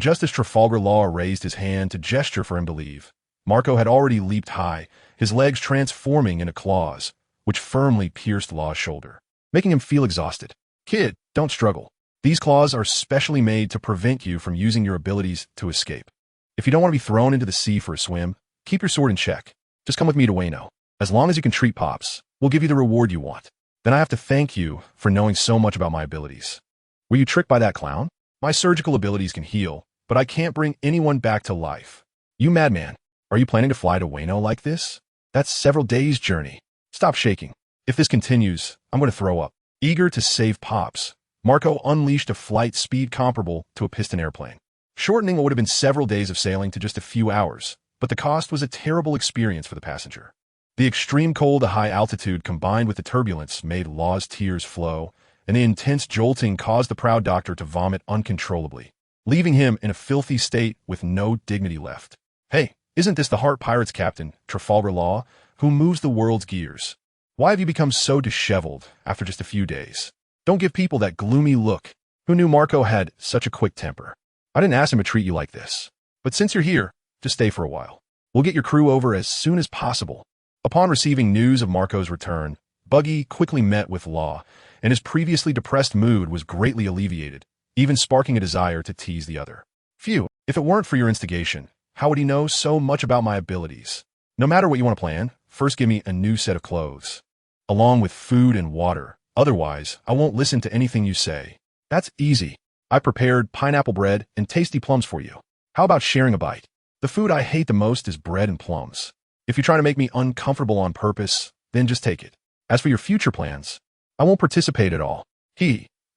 Just as Trafalgar Law raised his hand to gesture for him to leave, Marco had already leaped high, his legs transforming into claws, which firmly pierced Law's shoulder, making him feel exhausted. Kid, don't struggle. These claws are specially made to prevent you from using your abilities to escape. If you don't want to be thrown into the sea for a swim, keep your sword in check. Just come with me to Wano. As long as you can treat Pops, we'll give you the reward you want. Then I have to thank you for knowing so much about my abilities. Were you tricked by that clown? My surgical abilities can heal, but I can't bring anyone back to life. You madman, are you planning to fly to Wano like this? That's several days' journey. Stop shaking. If this continues, I'm going to throw up. Eager to save Pops, Marco unleashed a flight speed comparable to a piston airplane, shortening what would have been several days of sailing to just a few hours, but the cost was a terrible experience for the passenger. The extreme cold at high altitude combined with the turbulence made Law's tears flow, and the intense jolting caused the proud doctor to vomit uncontrollably, leaving him in a filthy state with no dignity left. Hey, isn't this the Heart Pirates captain, Trafalgar Law, who moves the world's gears? Why have you become so disheveled after just a few days? Don't give people that gloomy look. Who knew Marco had such a quick temper? I didn't ask him to treat you like this. But since you're here, just stay for a while. We'll get your crew over as soon as possible. Upon receiving news of Marco's return, Buggy quickly met with Law, and his previously depressed mood was greatly alleviated, even sparking a desire to tease the other. Phew, if it weren't for your instigation, how would he know so much about my abilities? No matter what you want to plan, first give me a new set of clothes, along with food and water. Otherwise, I won't listen to anything you say. That's easy. I prepared pineapple bread and tasty plums for you. How about sharing a bite? The food I hate the most is bread and plums. If you're trying to make me uncomfortable on purpose, then just take it. As for your future plans, I won't participate at all.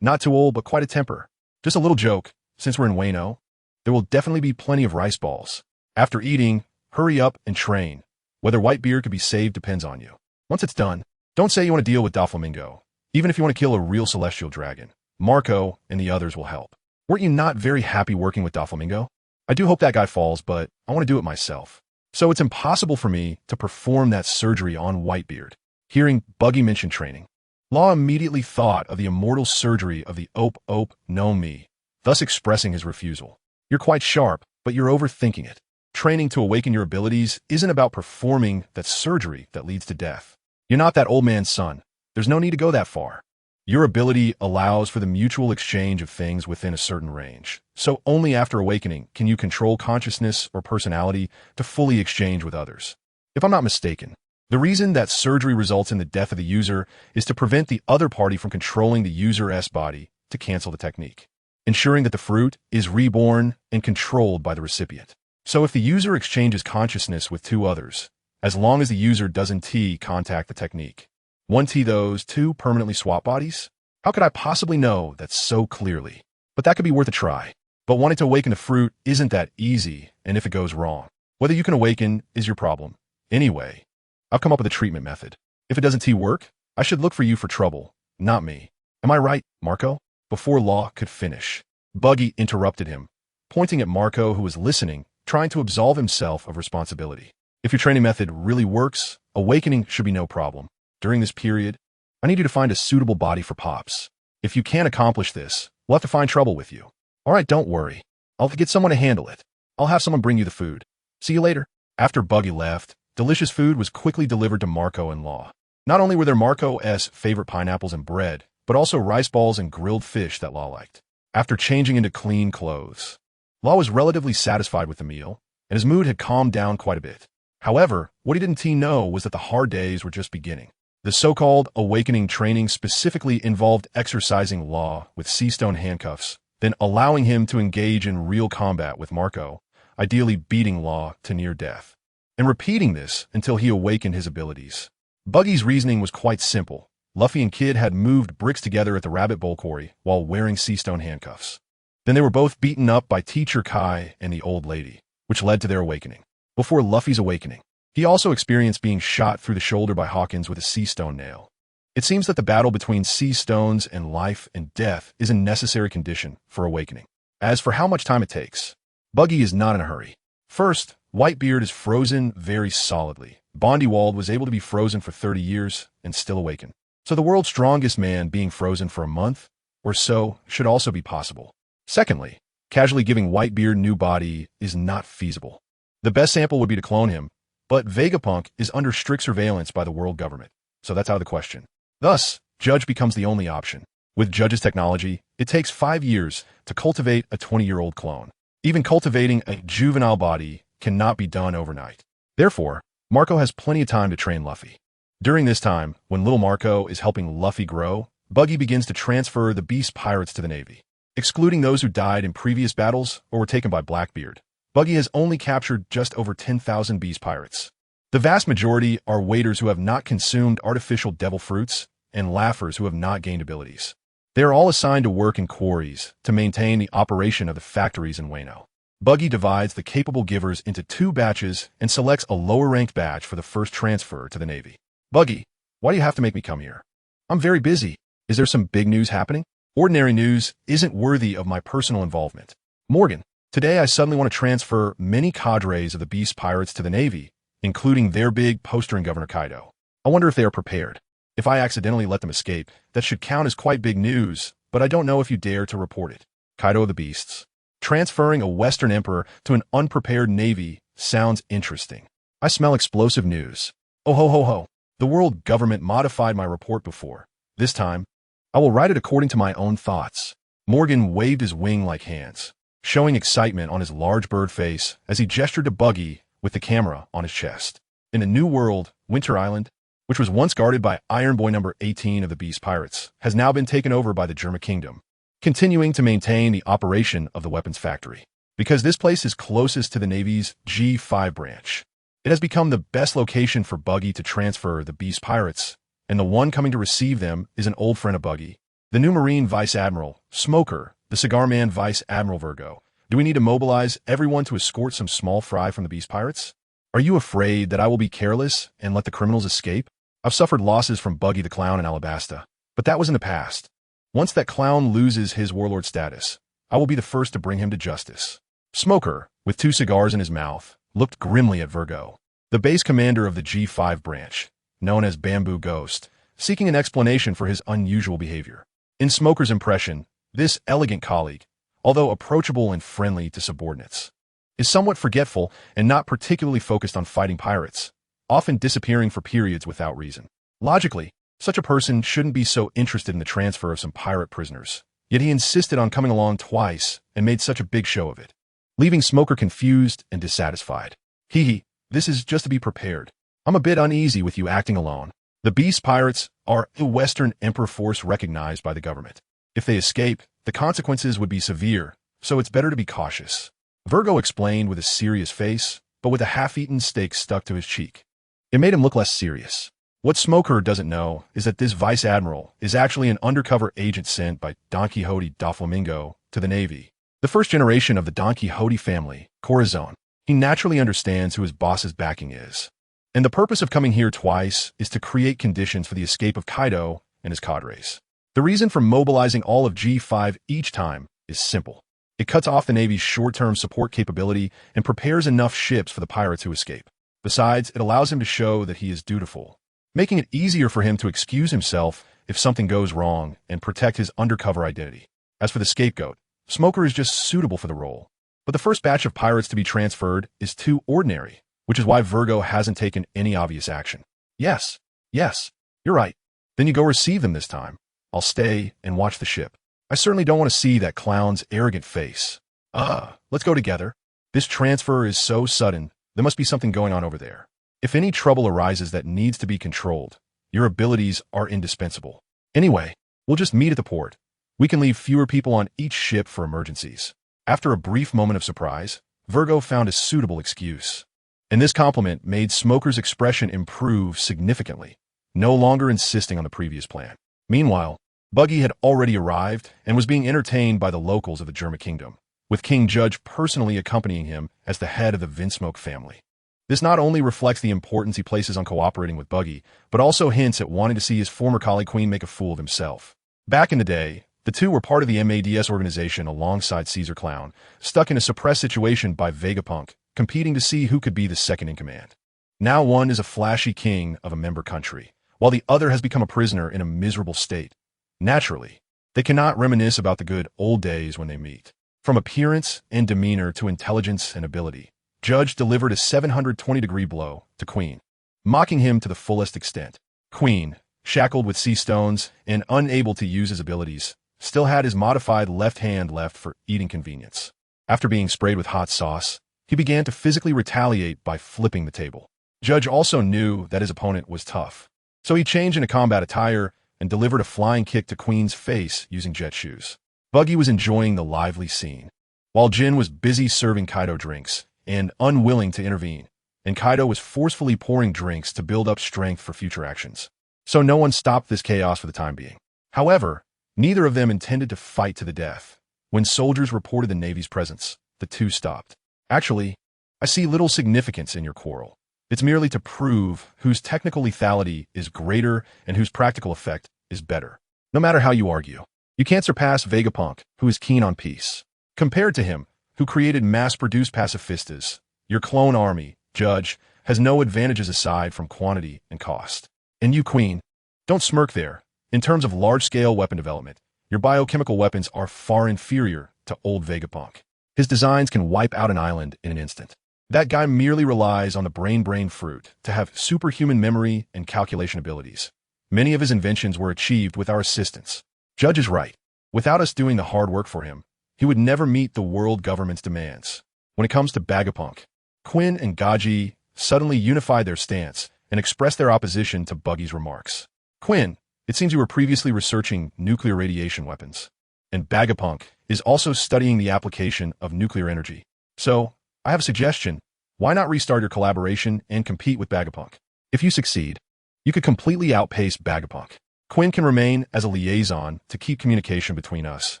Not too old, but quite a temper. Just a little joke, since we're in Wano. There will definitely be plenty of rice balls. After eating, hurry up and train. Whether Whitebeard could be saved depends on you. Once it's done, don't say you want to deal with Doflamingo. Even if you want to kill a real celestial dragon, Marco and the others will help. Weren't you not very happy working with Doflamingo? I do hope that guy falls, but I want to do it myself. So it's impossible for me to perform that surgery on Whitebeard. Hearing Buggy mention training, Law immediately thought of the immortal surgery of the Ope Ope known me, thus expressing his refusal. You're quite sharp, but you're overthinking it. Training to awaken your abilities isn't about performing that surgery that leads to death. You're not that old man's son. There's no need to go that far. Your ability allows for the mutual exchange of things within a certain range. So only after awakening can you control consciousness or personality to fully exchange with others. If I'm not mistaken, the reason that surgery results in the death of the user is to prevent the other party from controlling the user's body to cancel the technique, ensuring that the fruit is reborn and controlled by the recipient. So if the user exchanges consciousness with two others, as long as the user doesn't contact the technique, those two permanently swap bodies? How could I possibly know that so clearly? But that could be worth a try. But wanting to awaken the fruit isn't that easy, and if it goes wrong, whether you can awaken is your problem. Anyway, I've come up with a treatment method. If it doesn't work, I should look for you for trouble, not me. Am I right, Marco? Before Law could finish, Buggy interrupted him, pointing at Marco who was listening, trying to absolve himself of responsibility. If your training method really works, awakening should be no problem. During this period, I need you to find a suitable body for Pops. If you can't accomplish this, we'll have to find trouble with you. All right, don't worry. I'll get someone to handle it. I'll have someone bring you the food. See you later. After Buggy left, delicious food was quickly delivered to Marco and Law. Not only were there Marco's favorite pineapples and bread, but also rice balls and grilled fish that Law liked. After changing into clean clothes, Law was relatively satisfied with the meal, and his mood had calmed down quite a bit. However, what he didn't know was that the hard days were just beginning. The so-called awakening training specifically involved exercising Law with sea-stone handcuffs, then allowing him to engage in real combat with Marco, ideally beating Law to near death, and repeating this until he awakened his abilities. Buggy's reasoning was quite simple. Luffy and Kid had moved bricks together at the rabbit bowl quarry while wearing sea-stone handcuffs. Then they were both beaten up by Teacher Kai and the old lady, which led to their awakening. Before Luffy's awakening, he also experienced being shot through the shoulder by Hawkins with a sea stone nail. It seems that the battle between sea stones and life and death is a necessary condition for awakening. As for how much time it takes, Buggy is not in a hurry. First, Whitebeard is frozen very solidly. Bondywald was able to be frozen for 30 years and still awaken. So the world's strongest man being frozen for a month or so should also be possible. Secondly, casually giving Whitebeard new body is not feasible. The best sample would be to clone him, but Vegapunk is under strict surveillance by the world government, so that's out of the question. Thus, Judge becomes the only option. With Judge's technology, it takes 5 years to cultivate a 20-year-old clone. Even cultivating a juvenile body cannot be done overnight. Therefore, Marco has plenty of time to train Luffy. During this time, when little Marco is helping Luffy grow, Buggy begins to transfer the Beast Pirates to the Navy. Excluding those who died in previous battles or were taken by Blackbeard, Buggy has only captured just over 10,000 Beast Pirates. The vast majority are waiters who have not consumed artificial devil fruits and laughers who have not gained abilities. They are all assigned to work in quarries to maintain the operation of the factories in Wano. Buggy divides the capable givers into 2 batches and selects a lower-ranked batch for the first transfer to the Navy. Buggy, why do you have to make me come here? I'm very busy. Is there some big news happening? Ordinary news isn't worthy of my personal involvement. Morgan, today I suddenly want to transfer many cadres of the Beast Pirates to the Navy, including their big postering Governor Kaido. I wonder if they are prepared. If I accidentally let them escape, that should count as quite big news, but I don't know if you dare to report it. Kaido of the Beasts. Transferring a Western Emperor to an unprepared Navy sounds interesting. I smell explosive news. Oh ho ho ho. The world government modified my report before. This time, I will write it according to my own thoughts. Morgan waved his wing-like hands, showing excitement on his large bird face as he gestured to Buggy with the camera on his chest. In a new world, Winter Island, which was once guarded by Iron Boy number 18 of the Beast Pirates, has now been taken over by the German Kingdom. continuing to maintain the operation of the weapons factory. Because this place is closest to the Navy's G5 branch, it has become the best location for Buggy to transfer the Beast Pirates, and the one coming to receive them is an old friend of Buggy, the new Marine Vice Admiral, Smoker, the Cigar Man Vice Admiral Virgo. Do we need to mobilize everyone to escort some small fry from the Beast Pirates? Are you afraid that I will be careless and let the criminals escape? I've suffered losses from Buggy the Clown in Alabasta, but that was in the past. Once that clown loses his warlord status, I will be the first to bring him to justice. Smoker, with 2 cigars in his mouth, looked grimly at Virgo, the base commander of the G5 branch, known as Bamboo Ghost, seeking an explanation for his unusual behavior. In Smoker's impression, this elegant colleague, although approachable and friendly to subordinates, is somewhat forgetful and not particularly focused on fighting pirates, often disappearing for periods without reason. Logically, such a person shouldn't be so interested in the transfer of some pirate prisoners, yet he insisted on coming along twice and made such a big show of it, leaving Smoker confused and dissatisfied. This is just to be prepared. I'm a bit uneasy with you acting alone. The Beast Pirates are a Western Emperor force recognized by the government. If they escape, the consequences would be severe, so it's better to be cautious. Virgo explained with a serious face, but with a half-eaten steak stuck to his cheek. It made him look less serious. What Smoker doesn't know is that this Vice Admiral is actually an undercover agent sent by Don Quixote da Flamingo to the Navy. The first generation of the Don Quixote family, Corazon. He naturally understands who his boss's backing is. And the purpose of coming here twice is to create conditions for the escape of Kaido and his cadres. The reason for mobilizing all of G5 each time is simple. It cuts off the Navy's short-term support capability and prepares enough ships for the pirates to escape. Besides, it allows him to show that he is dutiful, making it easier for him to excuse himself if something goes wrong and protect his undercover identity. As for the scapegoat, Smoker is just suitable for the role. But the first batch of pirates to be transferred is too ordinary, which is why Virgo hasn't taken any obvious action. Yes, you're right. Then you go receive them this time. I'll stay and watch the ship. I certainly don't want to see that clown's arrogant face. Let's go together. This transfer is so sudden, there must be something going on over there. If any trouble arises that needs to be controlled, your abilities are indispensable. Anyway, we'll just meet at the port. We can leave fewer people on each ship for emergencies. After a brief moment of surprise, Virgo found a suitable excuse. And this compliment made Smoker's expression improve significantly, no longer insisting on the previous plan. Meanwhile, Buggy had already arrived and was being entertained by the locals of the German kingdom, with King Judge personally accompanying him as the head of the Vinsmoke family. This not only reflects the importance he places on cooperating with Buggy, but also hints at wanting to see his former colleague Queen make a fool of himself. Back in the day, the two were part of the MADS organization alongside Caesar Clown, stuck in a suppressed situation by Vegapunk, competing to see who could be the second in command. Now one is a flashy king of a member country, while the other has become a prisoner in a miserable state. Naturally, they cannot reminisce about the good old days when they meet. From appearance and demeanor to intelligence and ability, Judge delivered a 720-degree blow to Queen, mocking him to the fullest extent. Queen, shackled with sea stones and unable to use his abilities, still had his modified left hand left for eating convenience. After being sprayed with hot sauce, he began to physically retaliate by flipping the table. Judge also knew that his opponent was tough, so he changed into combat attire and delivered a flying kick to Queen's face using jet shoes. Buggy was enjoying the lively scene, while Jin was busy serving Kaido drinks and unwilling to intervene, and Kaido was forcefully pouring drinks to build up strength for future actions. So no one stopped this chaos for the time being. However, neither of them intended to fight to the death. When soldiers reported the Navy's presence, the two stopped. Actually, I see little significance in your quarrel. It's merely to prove whose technical lethality is greater and whose practical effect is better. No matter how you argue, you can't surpass Vegapunk, who is keen on peace. Compared to him, who created mass-produced pacifistas, your clone army, Judge, has no advantages aside from quantity and cost. And you, Queen, don't smirk there. In terms of large-scale weapon development, your biochemical weapons are far inferior to old Vegapunk. His designs can wipe out an island in an instant. That guy merely relies on the brain fruit to have superhuman memory and calculation abilities. Many of his inventions were achieved with our assistance. Judge is right. Without us doing the hard work for him, he would never meet the world government's demands. When it comes to Vegapunk, Quinn and Gaji suddenly unified their stance and expressed their opposition to Buggy's remarks. Quinn, it seems you were previously researching nuclear radiation weapons. and Bagapunk is also studying the application of nuclear energy. So, I have a suggestion. Why not restart your collaboration and compete with Bagapunk? If you succeed, you could completely outpace Bagapunk. Quinn can remain as a liaison to keep communication between us,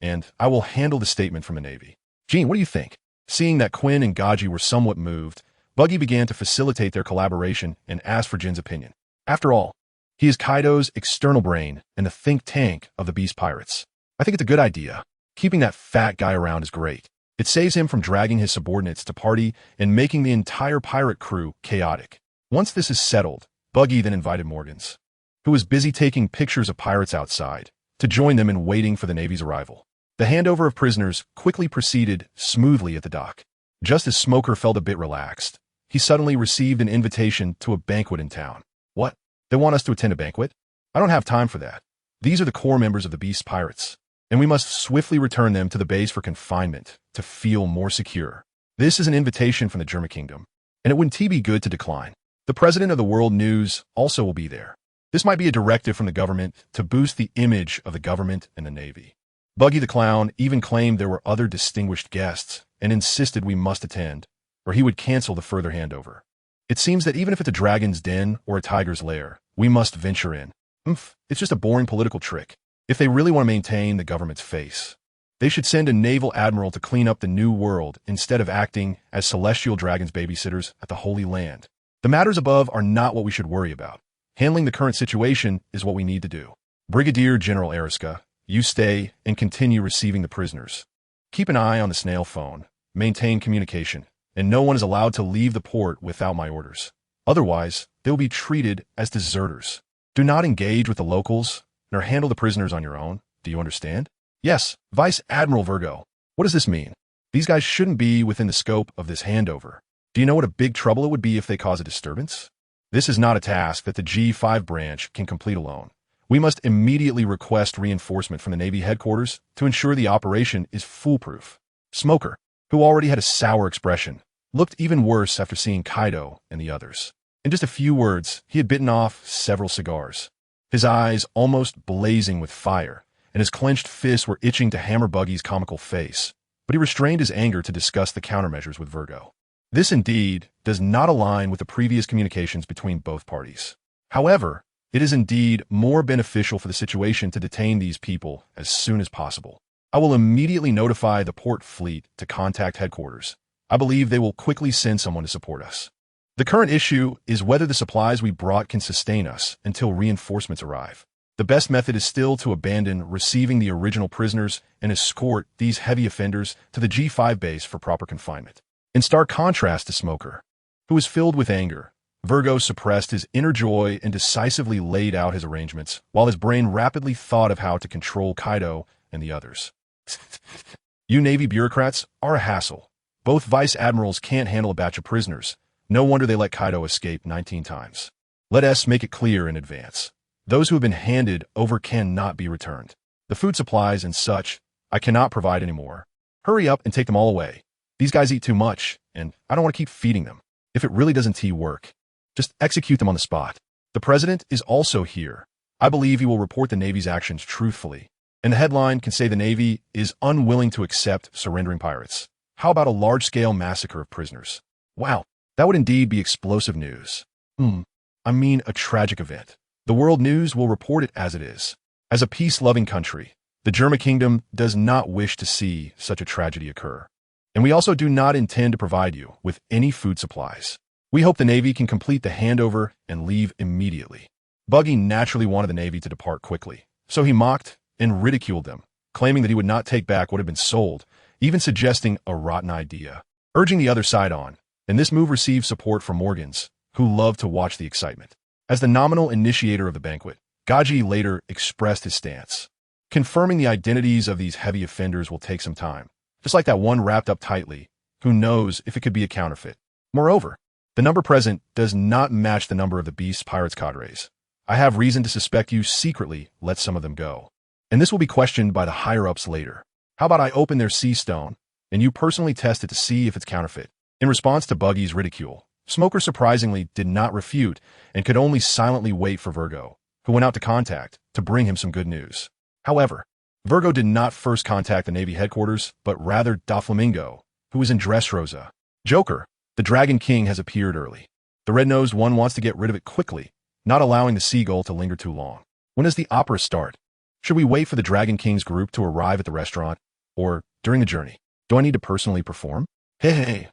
and I will handle the statement from the Navy. Gene, what do you think? Seeing that Quinn and Gaji were somewhat moved, Buggy began to facilitate their collaboration and asked for Jin's opinion. After all, he is Kaido's external brain and the think tank of the Beast Pirates. I think it's a good idea. Keeping that fat guy around is great. It saves him from dragging his subordinates to party and making the entire pirate crew chaotic. Once this is settled, Buggy then invited Morgans, who was busy taking pictures of pirates outside, to join them in waiting for the Navy's arrival. The handover of prisoners quickly proceeded smoothly at the dock. Just as Smoker felt a bit relaxed, he suddenly received an invitation to a banquet in town. What? They want us to attend a banquet? I don't have time for that. These are the core members of the Beast Pirates, and we must swiftly return them to the base for confinement to feel more secure. This is an invitation from the German Kingdom, and it wouldn't be good to decline. The president of the World News also will be there. This might be a directive from the government to boost the image of the government and the Navy. Buggy the Clown even claimed there were other distinguished guests and insisted we must attend, or he would cancel the further handover. It seems that even if it's a dragon's den or a tiger's lair, we must venture in. It's just a boring political trick. If they really want to maintain the government's face, they should send a naval admiral to clean up the New World instead of acting as celestial dragons' babysitters at the Holy Land. The matters above are not what we should worry about. Handling the current situation is what we need to do. Brigadier General Eriska, you stay and continue receiving the prisoners. Keep an eye on the snail phone, maintain communication, and no one is allowed to leave the port without my orders. Otherwise, they will be treated as deserters. Do not engage with the locals, nor handle the prisoners on your own. Do you understand? Yes, Vice Admiral Virgo. What does this mean? These guys shouldn't be within the scope of this handover. Do you know what a big trouble it would be if they cause a disturbance? This is not a task that the G5 branch can complete alone. We must immediately request reinforcement from the Navy headquarters to ensure the operation is foolproof. Smoker, who already had a sour expression, looked even worse after seeing Kaido and the others. In just a few words, he had bitten off several cigars, his eyes almost blazing with fire, and his clenched fists were itching to hammer Buggy's comical face, but he restrained his anger to discuss the countermeasures with Virgo. This indeed does not align with the previous communications between both parties. However, it is indeed more beneficial for the situation to detain these people as soon as possible. I will immediately notify the port fleet to contact headquarters. I believe they will quickly send someone to support us. The current issue is whether the supplies we brought can sustain us until reinforcements arrive. The best method is still to abandon receiving the original prisoners and escort these heavy offenders to the G5 base for proper confinement. In stark contrast to Smoker, who was filled with anger, Virgo suppressed his inner joy and decisively laid out his arrangements, while his brain rapidly thought of how to control Kaido and the others. You Navy bureaucrats are a hassle. Both vice admirals can't handle a batch of prisoners. No wonder they let Kaido escape 19 times. Let us make it clear in advance. Those who have been handed over cannot be returned. The food supplies and such, I cannot provide anymore. Hurry up and take them all away. These guys eat too much, and I don't want to keep feeding them. If it really doesn't work, just execute them on the spot. The president is also here. I believe he will report the Navy's actions truthfully, and the headline can say the Navy is unwilling to accept surrendering pirates. How about a large-scale massacre of prisoners? Wow, that would indeed be explosive news. I mean a tragic event. The world news will report it as it is. As a peace-loving country, the German Kingdom does not wish to see such a tragedy occur. And we also do not intend to provide you with any food supplies. We hope the Navy can complete the handover and leave immediately. Buggy naturally wanted the Navy to depart quickly, so he mocked and ridiculed them, claiming that he would not take back what had been sold, even suggesting a rotten idea, urging the other side on, and this move received support from Morgans, who loved to watch the excitement. As the nominal initiator of the banquet, Gaji later expressed his stance. Confirming the identities of these heavy offenders will take some time, just like that one wrapped up tightly, who knows if it could be a counterfeit. Moreover, the number present does not match the number of the Beast Pirates cadres. I have reason to suspect you secretly let some of them go. And this will be questioned by the higher-ups later. How about I open their sea stone, and you personally test it to see if it's counterfeit? In response to Buggy's ridicule, Smoker surprisingly did not refute and could only silently wait for Virgo, who went out to contact, to bring him some good news. However, Virgo did not first contact the Navy headquarters, but rather Doflamingo, who was in Dressrosa. Joker, the Dragon King, has appeared early. The red-nosed one wants to get rid of it quickly, not allowing the seagull to linger too long. When does the opera start? Should we wait for the Dragon King's group to arrive at the restaurant, or during the journey? Do I need to personally perform? Hey.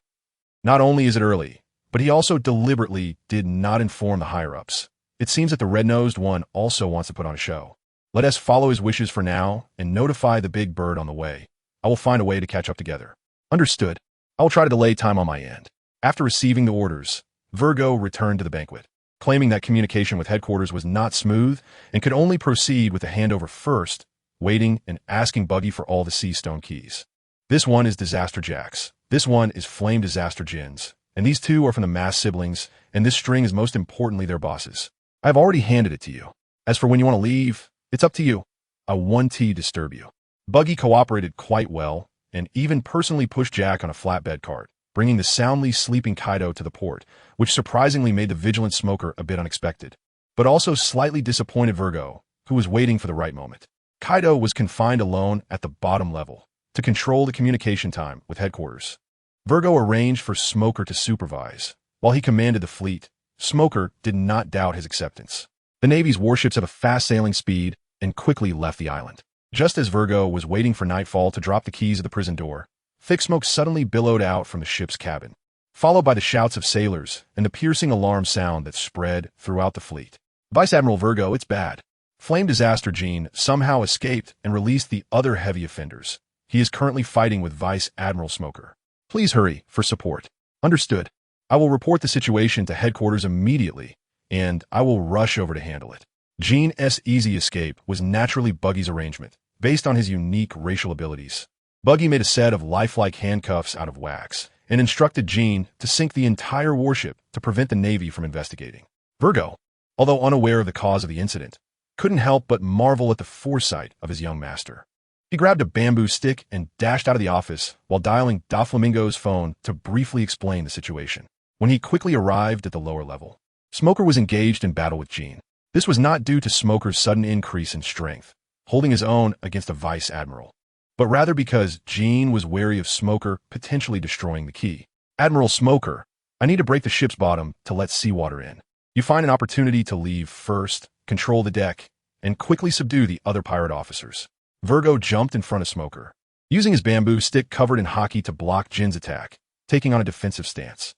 Not only is it early, but he also deliberately did not inform the higher-ups. It seems that the red-nosed one also wants to put on a show. Let us follow his wishes for now and notify the big bird on the way. I will find a way to catch up together. Understood. I will try to delay time on my end. After receiving the orders, Virgo returned to the banquet, claiming that communication with headquarters was not smooth and could only proceed with the handover first, waiting and asking Buggy for all the sea stone keys. This one is Disaster Jax. This one is Flame Disaster Jins. And these two are from the mass siblings, and this string is most importantly their bosses. I have already handed it to you. As for when you want to leave, it's up to you. I won't disturb you. Buggy cooperated quite well, and even personally pushed Jack on a flatbed cart, bringing the soundly sleeping Kaido to the port, which surprisingly made the vigilant smoker a bit unexpected, but also slightly disappointed Virgo, who was waiting for the right moment. Kaido was confined alone at the bottom level to control the communication time with headquarters. Virgo arranged for Smoker to supervise. While he commanded the fleet, Smoker did not doubt his acceptance. The Navy's warships have a fast sailing speed and quickly left the island. Just as Virgo was waiting for nightfall to drop the keys of the prison door, thick smoke suddenly billowed out from the ship's cabin, followed by the shouts of sailors and the piercing alarm sound that spread throughout the fleet. Vice Admiral Virgo, it's bad. Flame Disaster Gene somehow escaped and released the other heavy offenders. He is currently fighting with Vice Admiral Smoker. Please hurry for support. Understood. I will report the situation to headquarters immediately, and I will rush over to handle it. Gene's easy escape was naturally Buggy's arrangement, based on his unique racial abilities. Buggy made a set of lifelike handcuffs out of wax and instructed Gene to sink the entire warship to prevent the Navy from investigating. Virgo, although unaware of the cause of the incident, couldn't help but marvel at the foresight of his young master. He grabbed a bamboo stick and dashed out of the office while dialing Doflamingo's phone to briefly explain the situation. When he quickly arrived at the lower level, Smoker was engaged in battle with Gene. This was not due to Smoker's sudden increase in strength, holding his own against a vice admiral, but rather because Gene was wary of Smoker potentially destroying the key. Admiral Smoker, I need to break the ship's bottom to let seawater in. You find an opportunity to leave first, control the deck, and quickly subdue the other pirate officers. Virgo jumped in front of Smoker, using his bamboo stick covered in hockey to block Jin's attack, taking on a defensive stance.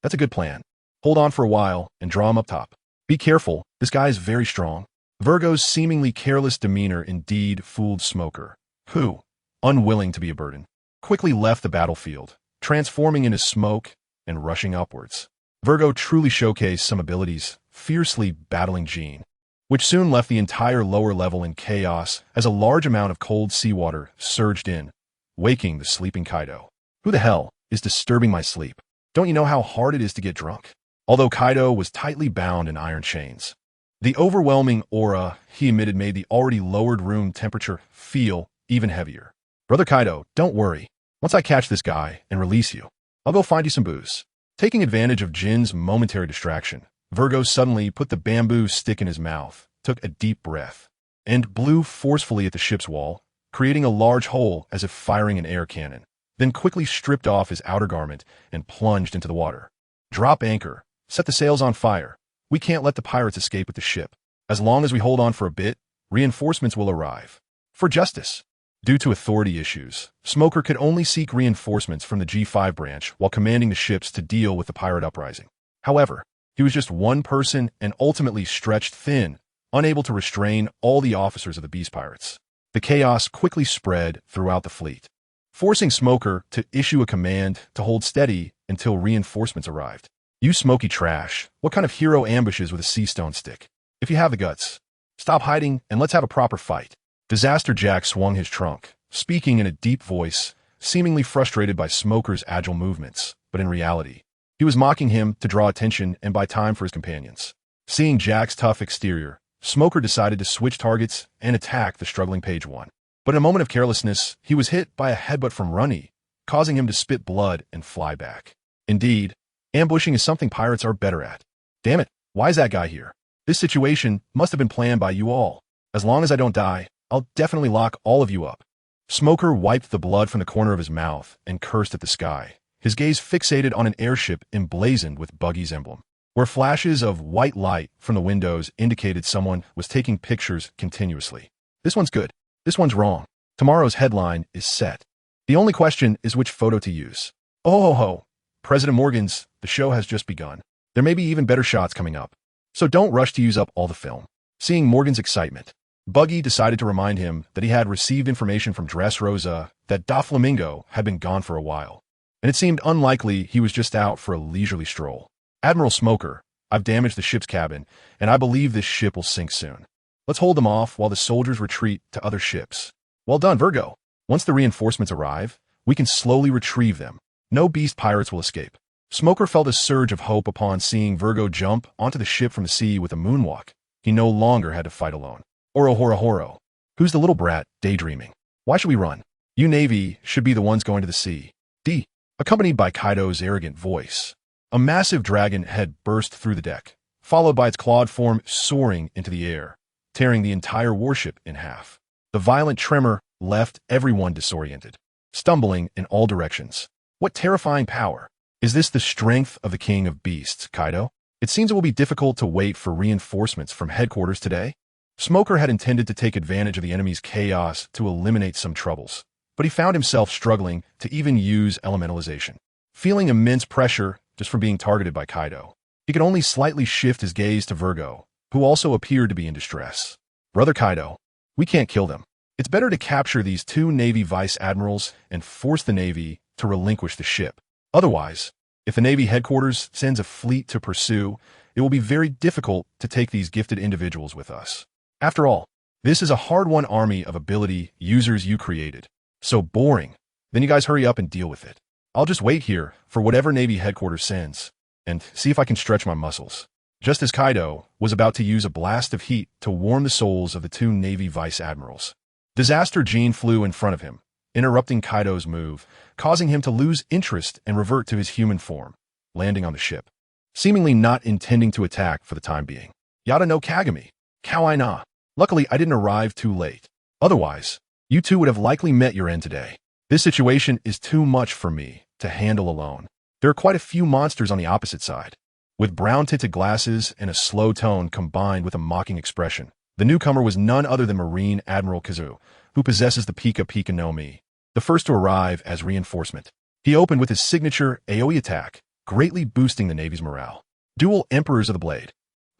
That's a good plan. Hold on for a while and draw him up top. Be careful, this guy is very strong. Virgo's seemingly careless demeanor indeed fooled Smoker, who, unwilling to be a burden, quickly left the battlefield, transforming into smoke and rushing upwards. Virgo truly showcased some abilities, fiercely battling Gene, which soon left the entire lower level in chaos as a large amount of cold seawater surged in, waking the sleeping Kaido. Who the hell is disturbing my sleep? Don't you know how hard it is to get drunk? Although Kaido was tightly bound in iron chains, the overwhelming aura he emitted made the already lowered room temperature feel even heavier. Brother Kaido, don't worry. Once I catch this guy and release you, I'll go find you some booze. Taking advantage of Jin's momentary distraction, Virgo suddenly put the bamboo stick in his mouth, took a deep breath, and blew forcefully at the ship's wall, creating a large hole as if firing an air cannon, then quickly stripped off his outer garment and plunged into the water. Drop anchor. Set the sails on fire. We can't let the pirates escape with the ship. As long as we hold on for a bit, reinforcements will arrive. For justice. Due to authority issues, Smoker could only seek reinforcements from the G5 branch while commanding the ships to deal with the pirate uprising. However, he was just one person and ultimately stretched thin, unable to restrain all the officers of the Beast Pirates. The chaos quickly spread throughout the fleet, forcing Smoker to issue a command to hold steady until reinforcements arrived. You smoky trash. What kind of hero ambushes with a sea stone stick? If you have the guts, stop hiding and let's have a proper fight. Disaster Jack swung his trunk, speaking in a deep voice, seemingly frustrated by Smoker's agile movements, but in reality, he was mocking him to draw attention and buy time for his companions. Seeing Jack's tough exterior, Smoker decided to switch targets and attack the struggling Page One. But in a moment of carelessness, he was hit by a headbutt from Runny, causing him to spit blood and fly back. Indeed, ambushing is something pirates are better at. Damn it, why is that guy here? This situation must have been planned by you all. As long as I don't die, I'll definitely lock all of you up. Smoker wiped the blood from the corner of his mouth and cursed at the sky, his gaze fixated on an airship emblazoned with Buggy's emblem, where flashes of white light from the windows indicated someone was taking pictures continuously. This one's good. This one's wrong. Tomorrow's headline is set. The only question is which photo to use. Oh ho ho, President Morgan's, the show has just begun. There may be even better shots coming up. So don't rush to use up all the film. Seeing Morgan's excitement, Buggy decided to remind him that he had received information from Dressrosa that Doflamingo had been gone for a while, and it seemed unlikely he was just out for a leisurely stroll. Admiral Smoker, I've damaged the ship's cabin, and I believe this ship will sink soon. Let's hold them off while the soldiers retreat to other ships. Well done, Virgo. Once the reinforcements arrive, we can slowly retrieve them. No beast pirates will escape. Smoker felt a surge of hope upon seeing Virgo jump onto the ship from the sea with a moonwalk. He no longer had to fight alone. Oro horo horo. Who's the little brat daydreaming? Why should we run? You Navy should be the ones going to the sea. D. Accompanied by Kaido's arrogant voice. A massive dragon had burst through the deck, followed by its clawed form soaring into the air, tearing the entire warship in half. The violent tremor left everyone disoriented, stumbling in all directions. What terrifying power! Is this the strength of the King of Beasts, Kaido? It seems it will be difficult to wait for reinforcements from headquarters today. Smoker had intended to take advantage of the enemy's chaos to eliminate some troubles, but he found himself struggling to even use elementalization. Feeling immense pressure just from being targeted by Kaido, he could only slightly shift his gaze to Virgo, who also appeared to be in distress. Brother Kaido, we can't kill them. It's better to capture these two Navy vice admirals and force the Navy to relinquish the ship. Otherwise, if the Navy headquarters sends a fleet to pursue, it will be very difficult to take these gifted individuals with us. After all, this is a hard-won army of ability users you created. So boring. Then you guys hurry up and deal with it. I'll just wait here for whatever Navy headquarters sends and see if I can stretch my muscles. Just as Kaido was about to use a blast of heat to warm the souls of the two Navy vice admirals, Disaster Gene flew in front of him, interrupting Kaido's move, causing him to lose interest and revert to his human form, landing on the ship, seemingly not intending to attack for the time being. Yada no Kagami, Kawai na. Luckily, I didn't arrive too late. Otherwise, you two would have likely met your end today. This situation is too much for me to handle alone. There are quite a few monsters on the opposite side. With brown-tinted glasses and a slow tone combined with a mocking expression, the newcomer was none other than Marine Admiral Kizu, who possesses the Pika Pika no Mi, the first to arrive as reinforcement. He opened with his signature AoE attack, greatly boosting the Navy's morale. Dual Emperors of the Blade.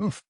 Oof.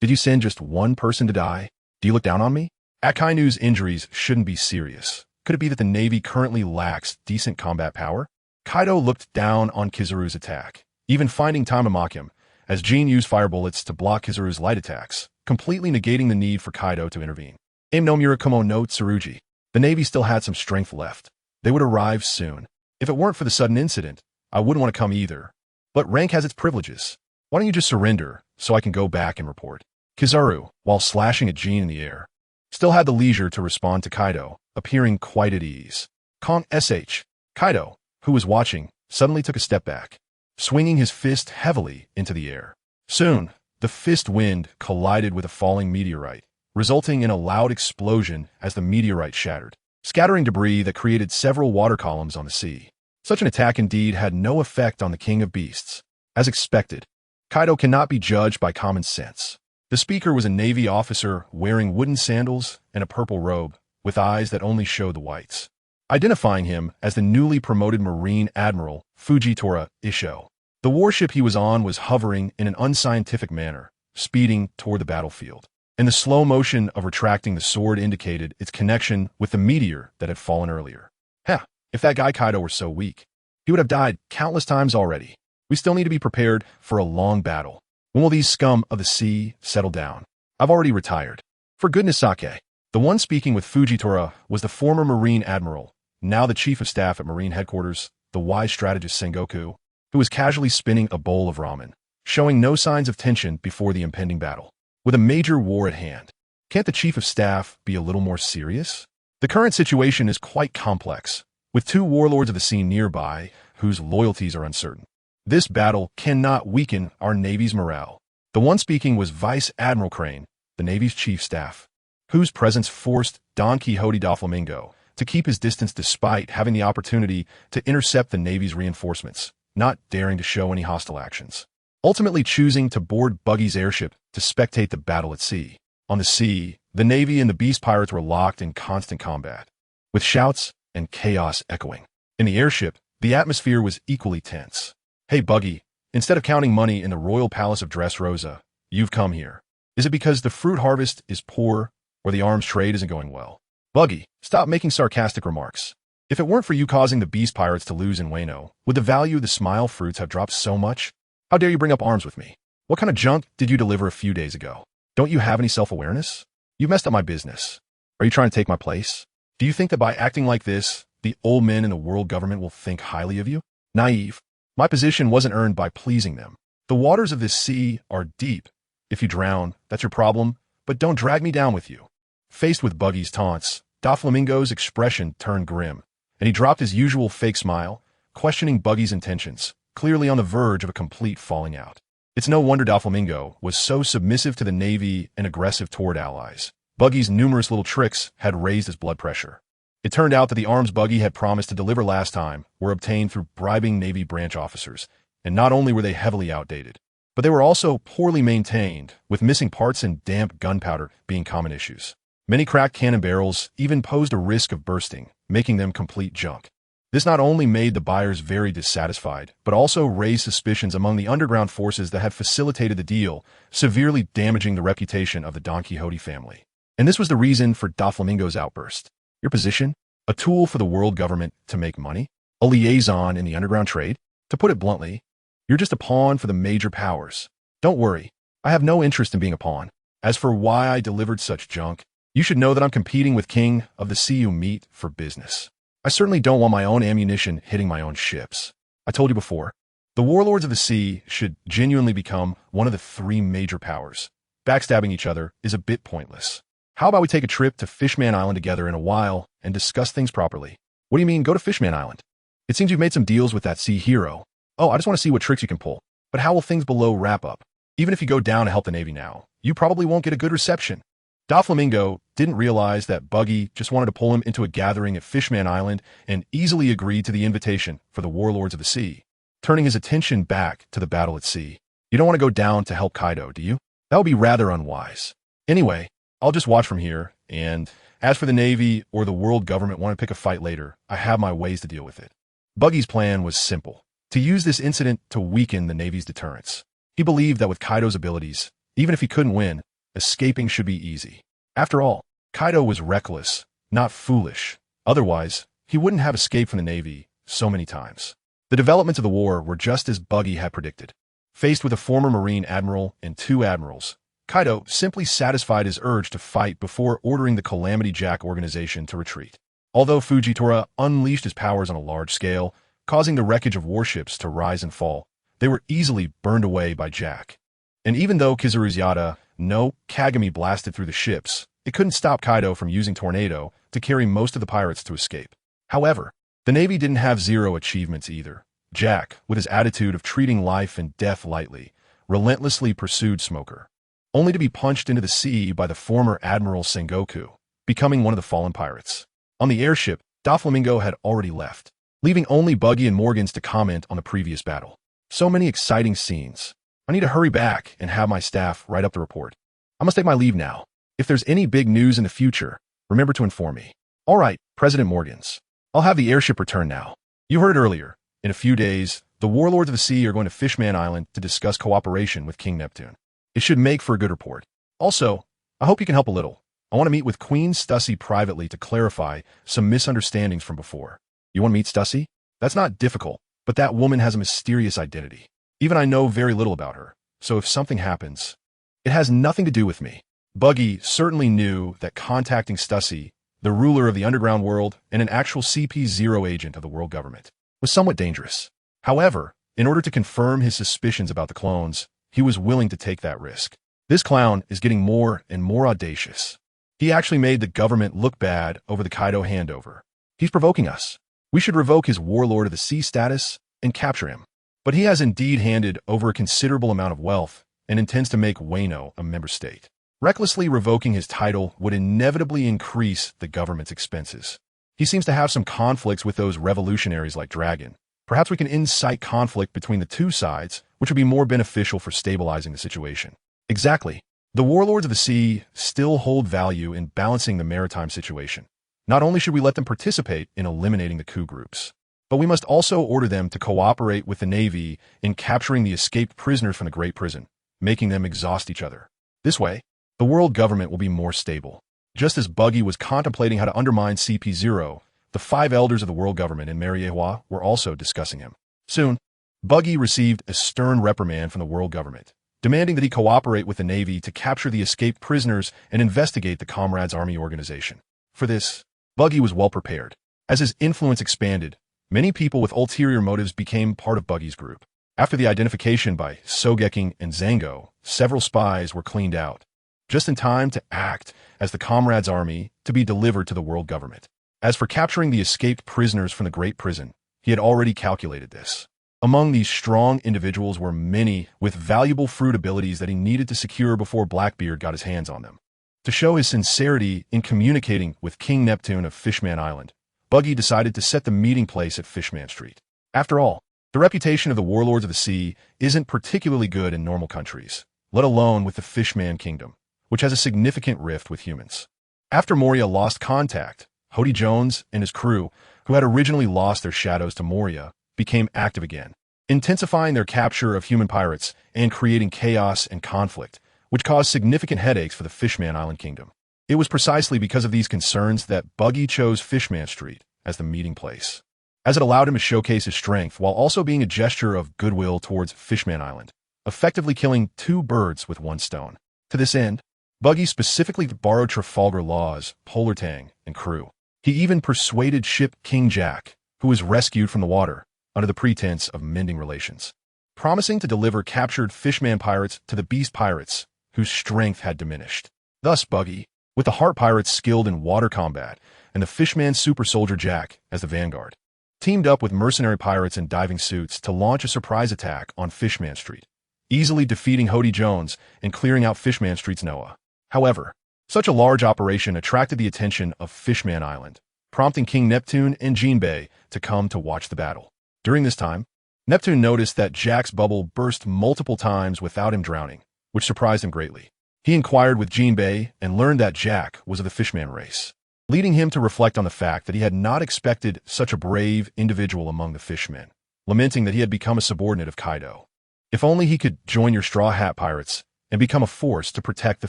Did you send just one person to die? Do you look down on me? Akainu's injuries shouldn't be serious. Could it be that the Navy currently lacks decent combat power? Kaido looked down on Kizaru's attack, even finding time to mock him, as Gene used fire bullets to block Kizaru's light attacks, completely negating the need for Kaido to intervene. Aim no Murakumo no Tsurugi. The Navy still had some strength left. They would arrive soon. If it weren't for the sudden incident, I wouldn't want to come either. But rank has its privileges. Why don't you just surrender so I can go back and report? Kizaru, while slashing at Gene in the air, still had the leisure to respond to Kaido, appearing quite at ease. Kong SH. Kaido, who was watching, suddenly took a step back, swinging his fist heavily into the air. Soon, the fist wind collided with a falling meteorite, resulting in a loud explosion as the meteorite shattered, scattering debris that created several water columns on the sea. Such an attack indeed had no effect on the King of Beasts. As expected, Kaido cannot be judged by common sense. The speaker was a Navy officer wearing wooden sandals and a purple robe, with eyes that only showed the whites, identifying him as the newly promoted Marine Admiral Fujitora Isho. The warship he was on was hovering in an unscientific manner, speeding toward the battlefield, and the slow motion of retracting the sword indicated its connection with the meteor that had fallen earlier. Heh, if that guy Kaido were so weak, he would have died countless times already. We still need to be prepared for a long battle. When will these scum of the sea settle down? I've already retired. For goodness sake. The one speaking with Fujitora was the former Marine Admiral, now the Chief of Staff at Marine Headquarters, the wise strategist Sengoku, who was casually spinning a bowl of ramen, showing no signs of tension before the impending battle. With a major war at hand, can't the Chief of Staff be a little more serious? The current situation is quite complex, with two warlords of the sea nearby whose loyalties are uncertain. This battle cannot weaken our Navy's morale. The one speaking was Vice Admiral Crane, the Navy's Chief Staff. whose presence forced Don Quixote Doflamingo to keep his distance despite having the opportunity to intercept the Navy's reinforcements, not daring to show any hostile actions. Ultimately choosing to board Buggy's airship to spectate the battle at sea. On the sea, the Navy and the Beast Pirates were locked in constant combat, with shouts and chaos echoing. In the airship, the atmosphere was equally tense. Hey Buggy, instead of counting money in the royal palace of Dressrosa, you've come here. Is it because the fruit harvest is poor or the arms trade isn't going well? Buggy, stop making sarcastic remarks. If it weren't for you causing the Beast Pirates to lose in Wano, would the value of the smile fruits have dropped so much? How dare you bring up arms with me? What kind of junk did you deliver a few days ago? Don't you have any self-awareness? You messed up my business. Are you trying to take my place? Do you think that by acting like this, the old men in the world government will think highly of you? Naive. My position wasn't earned by pleasing them. The waters of this sea are deep. If you drown, that's your problem, but don't drag me down with you. Faced with Buggy's taunts, Doflamingo's expression turned grim, and he dropped his usual fake smile, questioning Buggy's intentions, clearly on the verge of a complete falling out. It's no wonder Doflamingo was so submissive to the Navy and aggressive toward allies. Buggy's numerous little tricks had raised his blood pressure. It turned out that the arms Buggy had promised to deliver last time were obtained through bribing Navy branch officers, and not only were they heavily outdated, but they were also poorly maintained, with missing parts and damp gunpowder being common issues. Many cracked cannon barrels even posed a risk of bursting, making them complete junk. This not only made the buyers very dissatisfied, but also raised suspicions among the underground forces that had facilitated the deal, severely damaging the reputation of the Don Quixote family. And this was the reason for Doflamingo's outburst. Your position? A tool for the world government to make money? A liaison in the underground trade? To put it bluntly, you're just a pawn for the major powers. Don't worry, I have no interest in being a pawn. As for why I delivered such junk, you should know that I'm competing with King of the Sea you meet for business. I certainly don't want my own ammunition hitting my own ships. I told you before, the warlords of the sea should genuinely become one of the three major powers. Backstabbing each other is a bit pointless. How about we take a trip to Fishman Island together in a while and discuss things properly? What do you mean, go to Fishman Island? It seems you've made some deals with that sea hero. Oh, I just want to see what tricks you can pull. But how will things below wrap up? Even if you go down to help the Navy now, you probably won't get a good reception. Doflamingo didn't realize that Buggy just wanted to pull him into a gathering at Fishman Island and easily agreed to the invitation for the warlords of the sea, turning his attention back to the battle at sea. You don't want to go down to help Kaido, do you? That would be rather unwise. Anyway, I'll just watch from here, and as for the Navy or the world government want to pick a fight later, I have my ways to deal with it. Buggy's plan was simple, to use this incident to weaken the Navy's deterrence. He believed that with Kaido's abilities, even if he couldn't win, escaping should be easy. After all, Kaido was reckless, not foolish. Otherwise, he wouldn't have escaped from the Navy so many times. The developments of the war were just as Buggy had predicted. Faced with a former Marine admiral and two admirals, Kaido simply satisfied his urge to fight before ordering the Calamity Jack organization to retreat. Although Fujitora unleashed his powers on a large scale, causing the wreckage of warships to rise and fall, they were easily burned away by Jack. And even though Kizaru's Yada no Kagami blasted through the ships, it couldn't stop Kaido from using Tornado to carry most of the pirates to escape. However, the Navy didn't have zero achievements either. Jack, with his attitude of treating life and death lightly, relentlessly pursued Smoker, only to be punched into the sea by the former Admiral Sengoku, becoming one of the fallen pirates. On the airship, Doflamingo had already left, leaving only Buggy and Morgans to comment on the previous battle. So many exciting scenes. I need to hurry back and have my staff write up the report. I must take my leave now. If there's any big news in the future, remember to inform me. All right, President Morgans. I'll have the airship return now. You heard it earlier. In a few days, the warlords of the sea are going to Fishman Island to discuss cooperation with King Neptune. It should make for a good report. Also, I hope you can help a little. I want to meet with Queen Stussy privately to clarify some misunderstandings from before. You want to meet Stussy? That's not difficult, but that woman has a mysterious identity. Even I know very little about her, so if something happens, it has nothing to do with me. Buggy certainly knew that contacting Stussy, the ruler of the underground world and an actual CP0 agent of the world government, was somewhat dangerous. However, in order to confirm his suspicions about the clones, he was willing to take that risk. This clown is getting more and more audacious. He actually made the government look bad over the Kaido handover. He's provoking us. We should revoke his Warlord of the Sea status and capture him. But he has indeed handed over a considerable amount of wealth and intends to make Wano a member state. Recklessly revoking his title would inevitably increase the government's expenses. He seems to have some conflicts with those revolutionaries like Dragon. Perhaps we can incite conflict between the two sides, which would be more beneficial for stabilizing the situation. Exactly. The warlords of the sea still hold value in balancing the maritime situation. Not only should we let them participate in eliminating the coup groups, but we must also order them to cooperate with the Navy in capturing the escaped prisoners from the Great Prison, making them exhaust each other. This way, the world government will be more stable. Just as Buggy was contemplating how to undermine CP0, the 5 elders of the world government in Mariewa were also discussing him. Soon, Buggy received a stern reprimand from the world government, demanding that he cooperate with the Navy to capture the escaped prisoners and investigate the Comrades Army organization. For this, Buggy was well prepared. As his influence expanded, many people with ulterior motives became part of Buggy's group. After the identification by Sogeking and Zango, several spies were cleaned out, just in time to act as the Comrades Army to be delivered to the world government. As for capturing the escaped prisoners from the Great Prison, he had already calculated this. Among these strong individuals were many with valuable fruit abilities that he needed to secure before Blackbeard got his hands on them. To show his sincerity in communicating with King Neptune of Fishman Island, Buggy decided to set the meeting place at Fishman Street. After all, the reputation of the warlords of the sea isn't particularly good in normal countries, let alone with the Fishman Kingdom, which has a significant rift with humans. After Moria lost contact, Hody Jones and his crew, who had originally lost their shadows to Moria, became active again, intensifying their capture of human pirates and creating chaos and conflict, which caused significant headaches for the Fishman Island Kingdom. It was precisely because of these concerns that Buggy chose Fishman Street as the meeting place, as it allowed him to showcase his strength while also being a gesture of goodwill towards Fishman Island, effectively killing 2 birds with 1 stone. To this end, Buggy specifically borrowed Trafalgar Law's Polar Tang and crew. He even persuaded ship King Jack, who was rescued from the water, under the pretense of mending relations, promising to deliver captured Fishman pirates to the Beast pirates, whose strength had diminished. Thus Buggy, with the Heart pirates skilled in water combat and the Fishman super soldier Jack as the vanguard, teamed up with mercenary pirates in diving suits to launch a surprise attack on Fishman Street, easily defeating Hody Jones and clearing out Fishman Street's Noah. However, such a large operation attracted the attention of Fishman Island, prompting King Neptune and Jinbei to come to watch the battle. During this time, Neptune noticed that Jack's bubble burst multiple times without him drowning, which surprised him greatly. He inquired with Jinbei and learned that Jack was of the Fishman race, leading him to reflect on the fact that he had not expected such a brave individual among the fishmen, lamenting that he had become a subordinate of Kaido. If only he could join your Straw Hat Pirates and become a force to protect the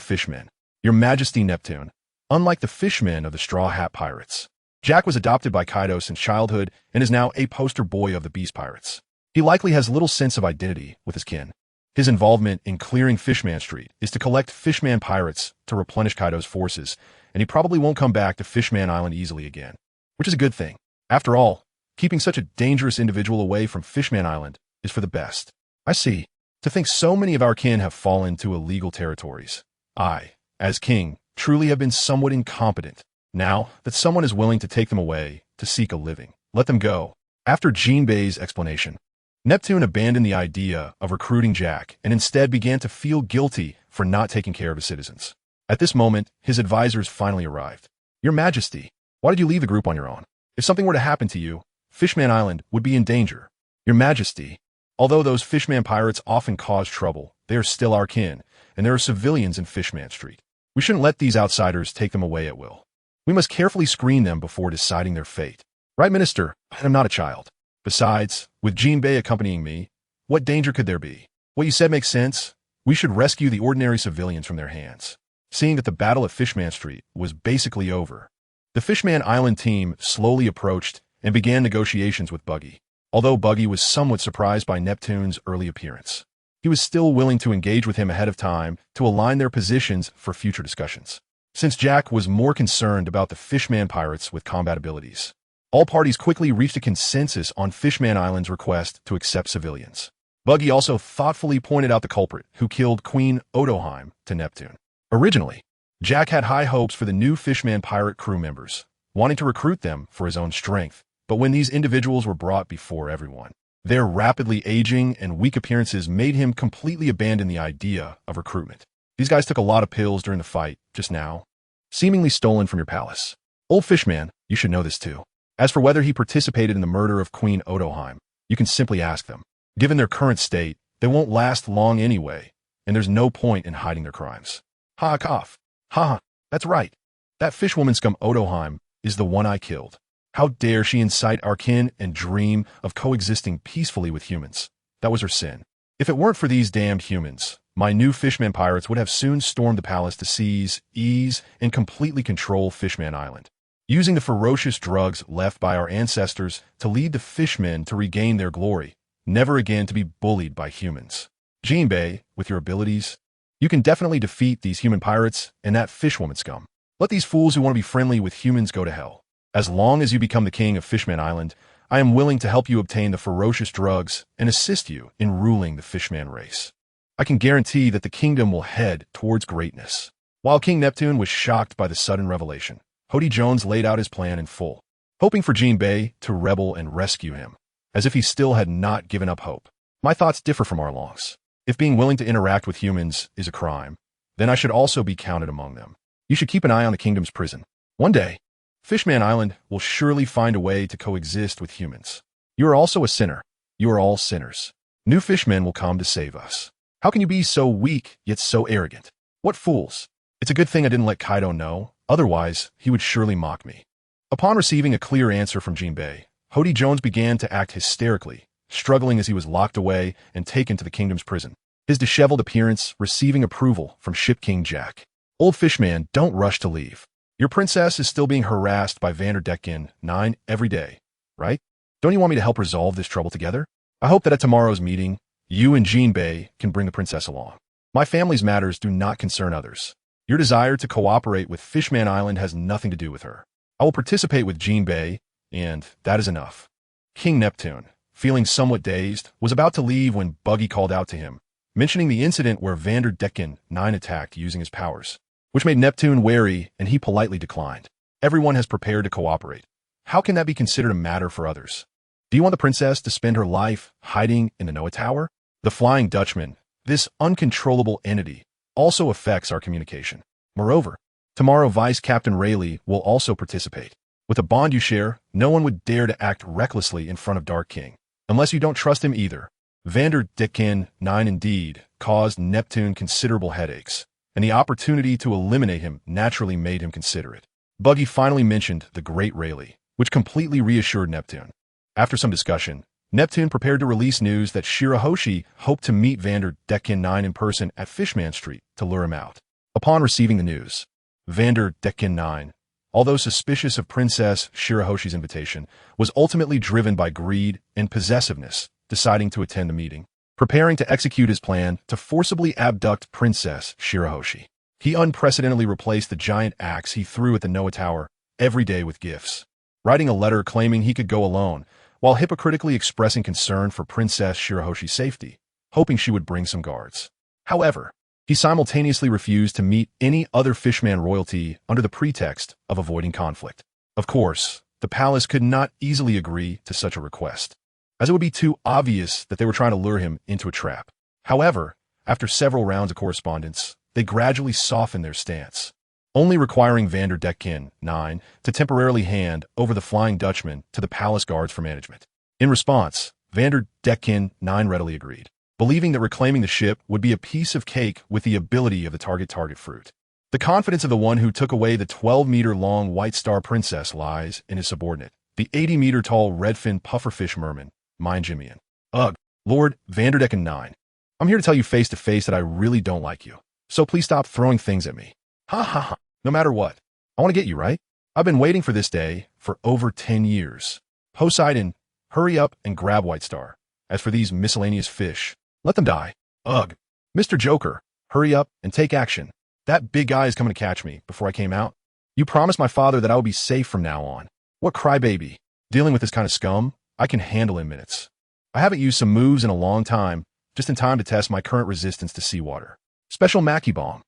fishmen. Your Majesty Neptune, unlike the fishmen of the Straw Hat Pirates, Jack was adopted by Kaido since childhood and is now a poster boy of the Beast Pirates. He likely has little sense of identity with his kin. His involvement in clearing Fishman Street is to collect Fishman pirates to replenish Kaido's forces, and he probably won't come back to Fishman Island easily again, which is a good thing. After all, keeping such a dangerous individual away from Fishman Island is for the best. I see. To think so many of our kin have fallen to illegal territories. I, as king, truly have been somewhat incompetent. Now that someone is willing to take them away to seek a living, let them go. After Jinbei's explanation, Neptune abandoned the idea of recruiting Jack and instead began to feel guilty for not taking care of his citizens. At this moment, his advisors finally arrived. Your Majesty, why did you leave the group on your own? If something were to happen to you, Fishman Island would be in danger. Your Majesty, although those Fishman pirates often cause trouble, they are still our kin, and there are civilians in Fishman Street. We shouldn't let these outsiders take them away at will. We must carefully screen them before deciding their fate. Right, Minister? I am not a child. Besides, with Jinbei accompanying me, what danger could there be? What you said makes sense. We should rescue the ordinary civilians from their hands. Seeing that the battle at Fishman Street was basically over, the Fishman Island team slowly approached and began negotiations with Buggy. Although Buggy was somewhat surprised by Neptune's early appearance, he was still willing to engage with him ahead of time to align their positions for future discussions. Since Jack was more concerned about the Fishman pirates with combat abilities, all parties quickly reached a consensus on Fishman Island's request to accept civilians. Buggy also thoughtfully pointed out the culprit who killed Queen Odoheim to Neptune. Originally, Jack had high hopes for the new Fishman pirate crew members, wanting to recruit them for his own strength. But when these individuals were brought before everyone, their rapidly aging and weak appearances made him completely abandon the idea of recruitment. These guys took a lot of pills during the fight, just now. Seemingly stolen from your palace. Old Fishman, you should know this too. As for whether he participated in the murder of Queen Otoheim, you can simply ask them. Given their current state, they won't last long anyway, and there's no point in hiding their crimes. Ha cough. Ha, that's right. That fishwoman scum Otoheim is the one I killed. How dare she incite our kin and dream of coexisting peacefully with humans? That was her sin. If it weren't for these damned humans, my new Fishman pirates would have soon stormed the palace to seize, ease, and completely control Fishman Island, using the ferocious drugs left by our ancestors to lead the fishmen to regain their glory, never again to be bullied by humans. Jinbei, with your abilities, you can definitely defeat these human pirates and that fishwoman scum. Let these fools who want to be friendly with humans go to hell. As long as you become the king of Fishman Island, I am willing to help you obtain the ferocious drugs and assist you in ruling the Fishman race. I can guarantee that the kingdom will head towards greatness. While King Neptune was shocked by the sudden revelation, Hody Jones laid out his plan in full, hoping for Jinbei to rebel and rescue him, as if he still had not given up hope. My thoughts differ from Arlong's. If being willing to interact with humans is a crime, then I should also be counted among them. You should keep an eye on the kingdom's prison. One day, Fishman Island will surely find a way to coexist with humans. You are also a sinner. You are all sinners. New fishmen will come to save us. How can you be so weak, yet so arrogant? What fools! It's a good thing I didn't let Kaido know, otherwise he would surely mock me. Upon receiving a clear answer from Jinbei, Hody Jones began to act hysterically, struggling as he was locked away and taken to the kingdom's prison, his disheveled appearance receiving approval from Ship King Jack. Old Fishman, don't rush to leave. Your princess is still being harassed by Vanderdecken 9 every day, right? Don't you want me to help resolve this trouble together? I hope that at tomorrow's meeting, you and Jinbei can bring the princess along. My family's matters do not concern others. Your desire to cooperate with Fishman Island has nothing to do with her. I will participate with Jinbei, and that is enough. King Neptune, feeling somewhat dazed, was about to leave when Buggy called out to him, mentioning the incident where Vanderdecken 9 attacked using his powers, which made Neptune wary, and he politely declined. Everyone has prepared to cooperate. How can that be considered a matter for others? Do you want the princess to spend her life hiding in the Noah Tower? The Flying Dutchman, this uncontrollable entity, also affects our communication. Moreover, tomorrow Vice Captain Rayleigh will also participate. With a bond you share, no one would dare to act recklessly in front of Dark King, unless you don't trust him either. Vanderdecken 9 indeed caused Neptune considerable headaches, and the opportunity to eliminate him naturally made him consider it. Buggy finally mentioned the great Rayleigh, which completely reassured Neptune. After some discussion, Neptune prepared to release news that Shirahoshi hoped to meet Vanderdecken 9 in person at Fishman Street to lure him out. Upon receiving the news, Vanderdecken 9, although suspicious of Princess Shirahoshi's invitation, was ultimately driven by greed and possessiveness, deciding to attend the meeting, preparing to execute his plan to forcibly abduct Princess Shirahoshi. He unprecedentedly replaced the giant axe he threw at the Noah Tower every day with gifts, writing a letter claiming he could go alone, while hypocritically expressing concern for Princess Shirahoshi's safety, hoping she would bring some guards. However, he simultaneously refused to meet any other Fishman royalty under the pretext of avoiding conflict. Of course, the palace could not easily agree to such a request, as it would be too obvious that they were trying to lure him into a trap. However, after several rounds of correspondence, they gradually softened their stance, only requiring Vanderdecken 9 to temporarily hand over the Flying Dutchman to the palace guards for management. In response, Vanderdecken 9 readily agreed, believing that reclaiming the ship would be a piece of cake with the ability of the target fruit. The confidence of the one who took away the 12-meter-long White Star Princess lies in his subordinate, the 80-meter-tall redfin pufferfish merman, Jimian. Ugh, Lord Vanderdecken 9. I'm here to tell you face to face that I really don't like you, so please stop throwing things at me. Ha ha ha. No matter what, I want to get you, right? I've been waiting for this day for over 10 years. Poseidon, hurry up and grab White Star. As for these miscellaneous fish, let them die. Ugh. Mr. Joker, hurry up and take action. That big guy is coming to catch me before I came out. You promised my father that I would be safe from now on. What crybaby. Dealing with this kind of scum, I can handle in minutes. I haven't used some moves in a long time, just in time to test my current resistance to seawater. Special Mackie Bomb.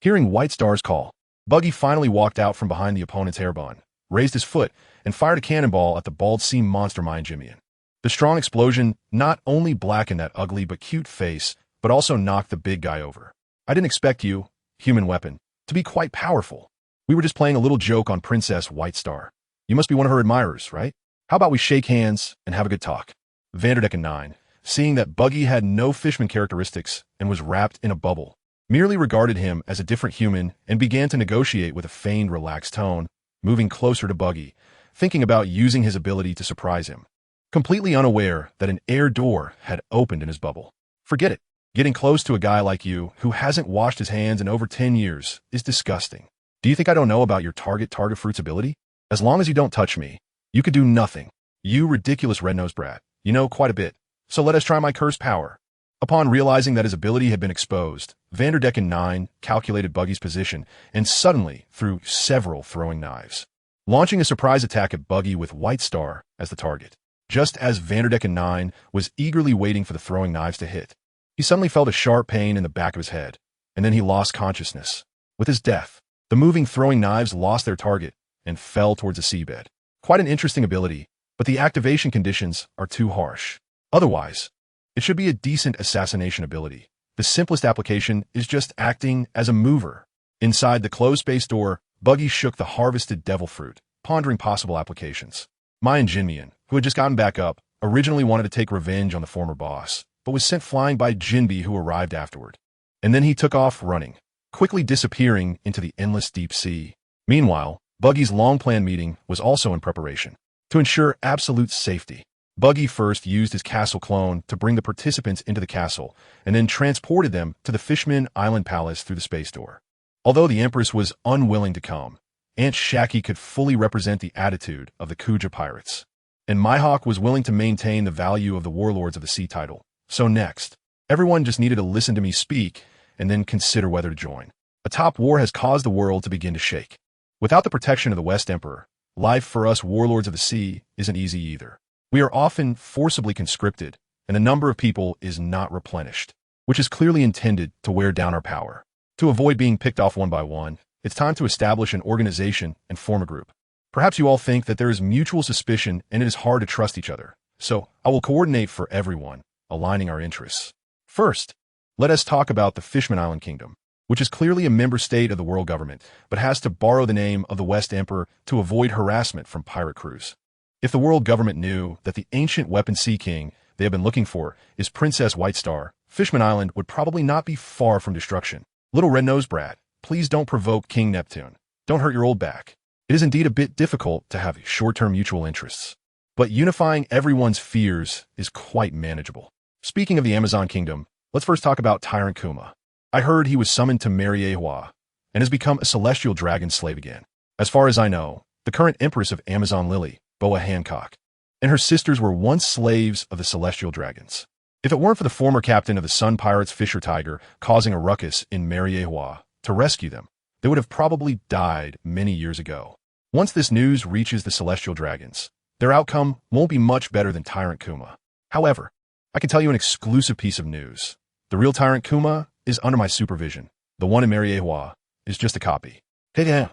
Hearing White Star's call, Buggy finally walked out from behind the opponent's hairbun, raised his foot, and fired a cannonball at the bald sea monster Jimian. The strong explosion not only blackened that ugly but cute face, but also knocked the big guy over. I didn't expect you, human weapon, to be quite powerful. We were just playing a little joke on Princess White Star. You must be one of her admirers, right? How about we shake hands and have a good talk? Vanderdecken 9, seeing that Buggy had no fishman characteristics and was wrapped in a bubble, merely regarded him as a different human and began to negotiate with a feigned relaxed tone, moving closer to Buggy, thinking about using his ability to surprise him, completely unaware that an air door had opened in his bubble. Forget it. Getting close to a guy like you, who hasn't washed his hands in over 10 years, is disgusting. Do you think I don't know about your target fruit's ability? As long as you don't touch me, you could do nothing. You ridiculous red-nosed brat. You know quite a bit. So let us try my cursed power. Upon realizing that his ability had been exposed, Vanderdecken 9 calculated Buggy's position and suddenly threw several throwing knives, launching a surprise attack at Buggy with White Star as the target. Just as Vanderdecken 9 was eagerly waiting for the throwing knives to hit, he suddenly felt a sharp pain in the back of his head, and then he lost consciousness. With his death, the moving throwing knives lost their target and fell towards the seabed. Quite an interesting ability, but the activation conditions are too harsh. Otherwise, it should be a decent assassination ability. The simplest application is just acting as a mover. Inside the closed space door, Buggy shook the harvested devil fruit, pondering possible applications. Mayan Jinmian, who had just gotten back up, originally wanted to take revenge on the former boss, but was sent flying by Jinbi, who arrived afterward. And then he took off running, quickly disappearing into the endless deep sea. Meanwhile, Buggy's long-planned meeting was also in preparation. To ensure absolute safety, Buggy first used his castle clone to bring the participants into the castle, and then transported them to the Fishman Island Palace through the space door. Although the Empress was unwilling to come, Aunt Shaki could fully represent the attitude of the Kuja pirates, and Mihawk was willing to maintain the value of the Warlords of the Sea title. So next, everyone just needed to listen to me speak and then consider whether to join. A top war has caused the world to begin to shake. Without the protection of the West Emperor, life for us Warlords of the Sea isn't easy either. We are often forcibly conscripted, and the number of people is not replenished, which is clearly intended to wear down our power. To avoid being picked off one by one, it's time to establish an organization and form a group. Perhaps you all think that there is mutual suspicion and it is hard to trust each other. So I will coordinate for everyone, aligning our interests. First, let us talk about the Fishman Island Kingdom, which is clearly a member state of the world government, but has to borrow the name of the West Emperor to avoid harassment from pirate crews. If the world government knew that the ancient weapon sea king they have been looking for is Princess White Star, Fishman Island would probably not be far from destruction. Little red-nosed brat, please don't provoke King Neptune. Don't hurt your old back. It is indeed a bit difficult to have short-term mutual interests, but unifying everyone's fears is quite manageable. Speaking of the Amazon Kingdom, let's first talk about Tyrant Kuma. I heard he was summoned to Mariehua and has become a celestial dragon slave again. As far as I know, the current empress of Amazon Lily, Boa Hancock, and her sisters were once slaves of the celestial dragons. If it weren't for the former captain of the Sun Pirates Fisher Tiger causing a ruckus in Mariehua to rescue them, they would have probably died many years ago. Once this news reaches the celestial dragons, their outcome won't be much better than Tyrant Kuma. However, I can tell you an exclusive piece of news. The real Tyrant Kuma is under my supervision. The one in Mariehua is just a copy. Hey,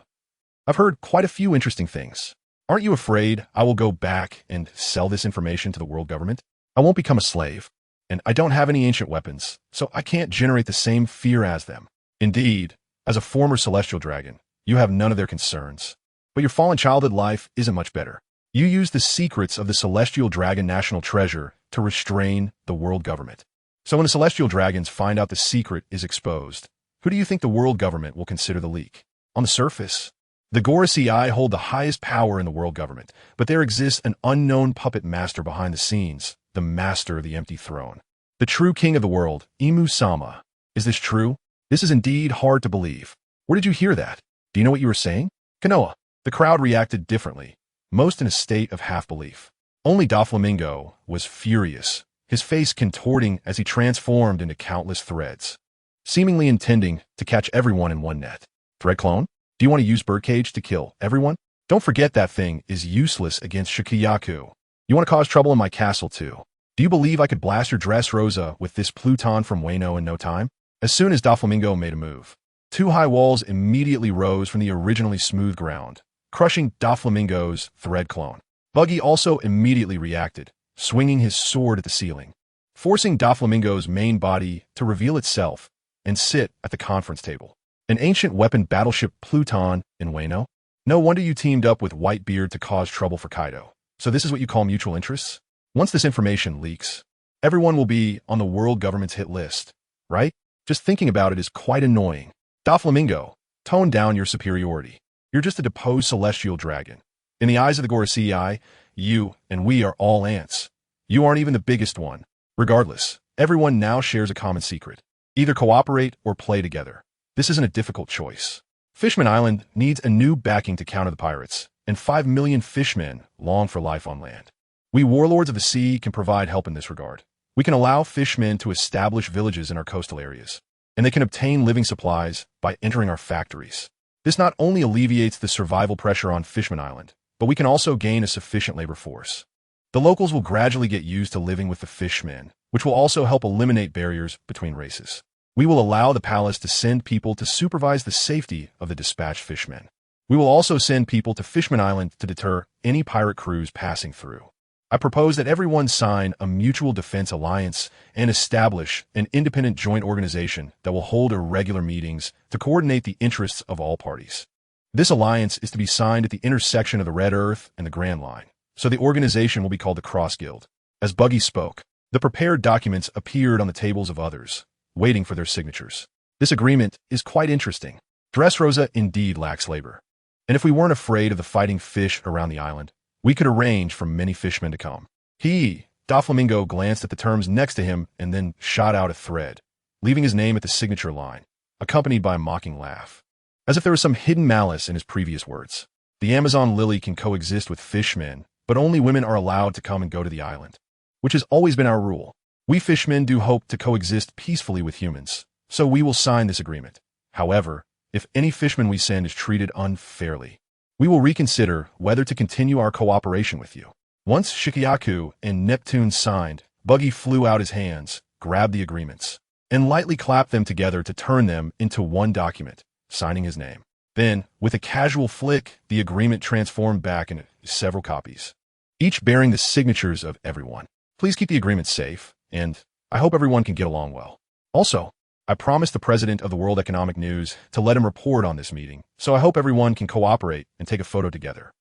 I've heard quite a few interesting things. Aren't you afraid I will go back and sell this information to the world government? I won't become a slave, and I don't have any ancient weapons, so I can't generate the same fear as them. Indeed, as a former celestial dragon, you have none of their concerns. But your fallen childhood life isn't much better. You use the secrets of the celestial dragon national treasure to restrain the world government. So when the celestial dragons find out the secret is exposed, who do you think the world government will consider the leak? On the surface, the Gorosei hold the highest power in the world government, but there exists an unknown puppet master behind the scenes, the master of the empty throne. The true king of the world, Imu-sama. Is this true? This is indeed hard to believe. Where did you hear that? Do you know what you were saying? Kanoa. The crowd reacted differently, most in a state of half-belief. Only Doflamingo was furious, his face contorting as he transformed into countless threads, seemingly intending to catch everyone in one net. Thread clone? Do you want to use Birdcage to kill everyone? Don't forget that thing is useless against Shikiyaku. You want to cause trouble in my castle too. Do you believe I could blast your Dressrosa with this Pluton from Wano in no time? As soon as Doflamingo made a move, two high walls immediately rose from the originally smooth ground, crushing Doflamingo's thread clone. Buggy also immediately reacted, swinging his sword at the ceiling, forcing Doflamingo's main body to reveal itself and sit at the conference table. An ancient weapon battleship Pluton in Wano? No wonder you teamed up with Whitebeard to cause trouble for Kaido. So this is what you call mutual interests? Once this information leaks, everyone will be on the world government's hit list, right? Just thinking about it is quite annoying. Doflamingo, tone down your superiority. You're just a deposed celestial dragon. In the eyes of the Gorosei, you and we are all ants. You aren't even the biggest one. Regardless, everyone now shares a common secret. Either cooperate or play together. This isn't a difficult choice. Fishman Island needs a new backing to counter the pirates, and 5 million fishmen long for life on land. We warlords of the sea can provide help in this regard. We can allow fishmen to establish villages in our coastal areas, and they can obtain living supplies by entering our factories. This not only alleviates the survival pressure on Fishman Island, but we can also gain a sufficient labor force. The locals will gradually get used to living with the fishmen, which will also help eliminate barriers between races. We will allow the palace to send people to supervise the safety of the dispatched fishmen. We will also send people to Fishman Island to deter any pirate crews passing through. I propose that everyone sign a mutual defense alliance and establish an independent joint organization that will hold irregular meetings to coordinate the interests of all parties. This alliance is to be signed at the intersection of the Red Earth and the Grand Line, so the organization will be called the Cross Guild. As Buggy spoke, the prepared documents appeared on the tables of others, waiting for their signatures. This agreement is quite interesting. Dressrosa indeed lacks labor. And if we weren't afraid of the fighting fish around the island, we could arrange for many fishmen to come. Doflamingo glanced at the terms next to him and then shot out a thread, leaving his name at the signature line, accompanied by a mocking laugh. As if there was some hidden malice in his previous words. The Amazon lily can coexist with fishmen, but only women are allowed to come and go to the island, which has always been our rule. We fishmen do hope to coexist peacefully with humans, so we will sign this agreement. However, if any fishman we send is treated unfairly, we will reconsider whether to continue our cooperation with you. Once Shikiaku and Neptune signed, Buggy flew out his hands, grabbed the agreements, and lightly clapped them together to turn them into one document, signing his name. Then, with a casual flick, the agreement transformed back into several copies, each bearing the signatures of everyone. Please keep the agreement safe, and I hope everyone can get along well. Also, I promised the president of the World Economic News to let him report on this meeting, so I hope everyone can cooperate and take a photo together.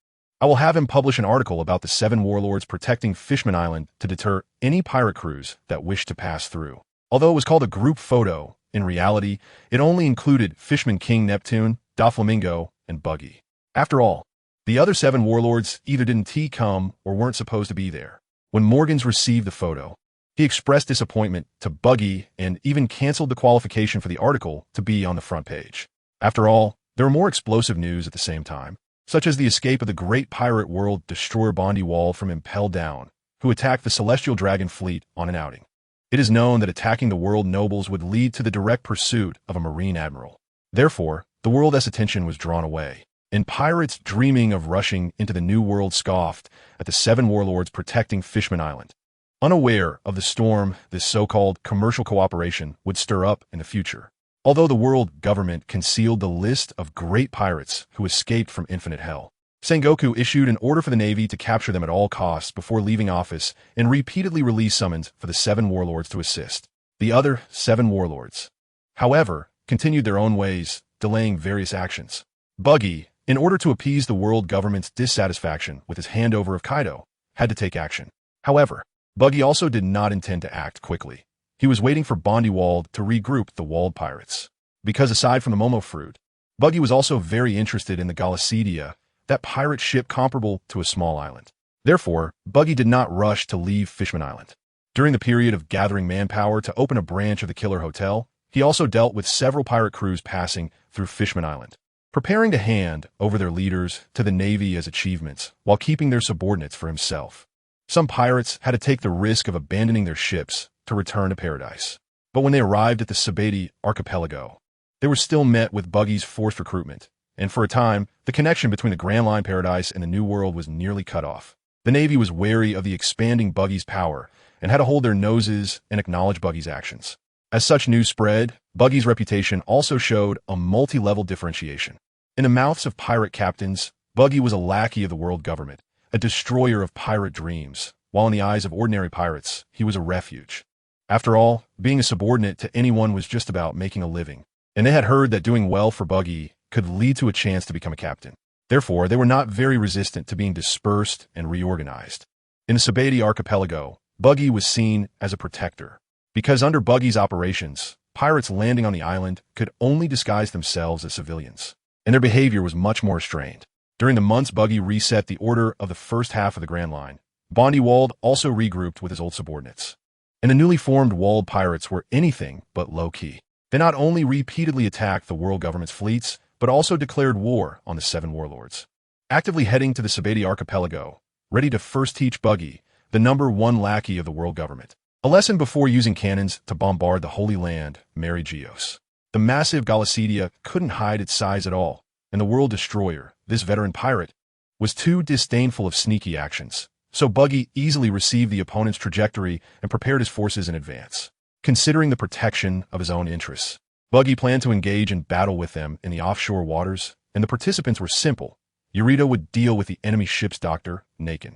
I will have him publish an article about the 7 warlords protecting Fishman Island to deter any pirate crews that wish to pass through. Although it was called a group photo, in reality, it only included Fishman King Neptune, Doflamingo, and Buggy. After all, the other 7 warlords either didn't come or weren't supposed to be there. When Morgans received the photo, he expressed disappointment to Buggy and even canceled the qualification for the article to be on the front page. After all, there were more explosive news at the same time, such as the escape of the great pirate world destroyer Bondywald from Impel Down, who attacked the Celestial Dragon fleet on an outing. It is known that attacking the world nobles would lead to the direct pursuit of a marine admiral. Therefore, the world's attention was drawn away, and pirates dreaming of rushing into the New World scoffed at the 7 warlords protecting Fishman Island, unaware of the storm this so-called commercial cooperation would stir up in the future. Although the world government concealed the list of great pirates who escaped from infinite hell, Sengoku issued an order for the Navy to capture them at all costs before leaving office and repeatedly released summons for the 7 warlords to assist. The other 7 warlords, however, continued their own ways, delaying various actions. Buggy, in order to appease the world government's dissatisfaction with his handover of Kaido, had to take action. However, Buggy also did not intend to act quickly. He was waiting for Bondywald to regroup the walled pirates. Because aside from the Momo fruit, Buggy was also very interested in the Galicidia, that pirate ship comparable to a small island. Therefore, Buggy did not rush to leave Fishman Island. During the period of gathering manpower to open a branch of the Killer Hotel, he also dealt with several pirate crews passing through Fishman Island, preparing to hand over their leaders to the Navy as achievements while keeping their subordinates for himself. Some pirates had to take the risk of abandoning their ships to return to paradise. But when they arrived at the Sabeti archipelago, they were still met with Buggy's forced recruitment, and for a time, the connection between the Grand Line Paradise and the New World was nearly cut off. The Navy was wary of the expanding Buggy's power and had to hold their noses and acknowledge Buggy's actions. As such news spread, Buggy's reputation also showed a multi-level differentiation. In the mouths of pirate captains, Buggy was a lackey of the world government, a destroyer of pirate dreams, while in the eyes of ordinary pirates, he was a refuge. After all, being a subordinate to anyone was just about making a living, and they had heard that doing well for Buggy could lead to a chance to become a captain. Therefore, they were not very resistant to being dispersed and reorganized. In the Sabati archipelago, Buggy was seen as a protector, because under Buggy's operations, pirates landing on the island could only disguise themselves as civilians, and their behavior was much more restrained. During the months Buggy reset the order of the first half of the Grand Line, Wald also regrouped with his old subordinates. And the newly formed Walled pirates were anything but low-key. They not only repeatedly attacked the world government's fleets, but also declared war on the 7 warlords. Actively heading to the Sabati archipelago, ready to first teach Buggy, the #1 lackey of the world government, a lesson before using cannons to bombard the Holy Land, Mary Geos. The massive Galicidia couldn't hide its size at all, and the world destroyer, this veteran pirate, was too disdainful of sneaky actions, so Buggy easily received the opponent's trajectory and prepared his forces in advance. Considering the protection of his own interests, Buggy planned to engage in battle with them in the offshore waters, and the participants were simple. Eureka would deal with the enemy ship's doctor, Nika.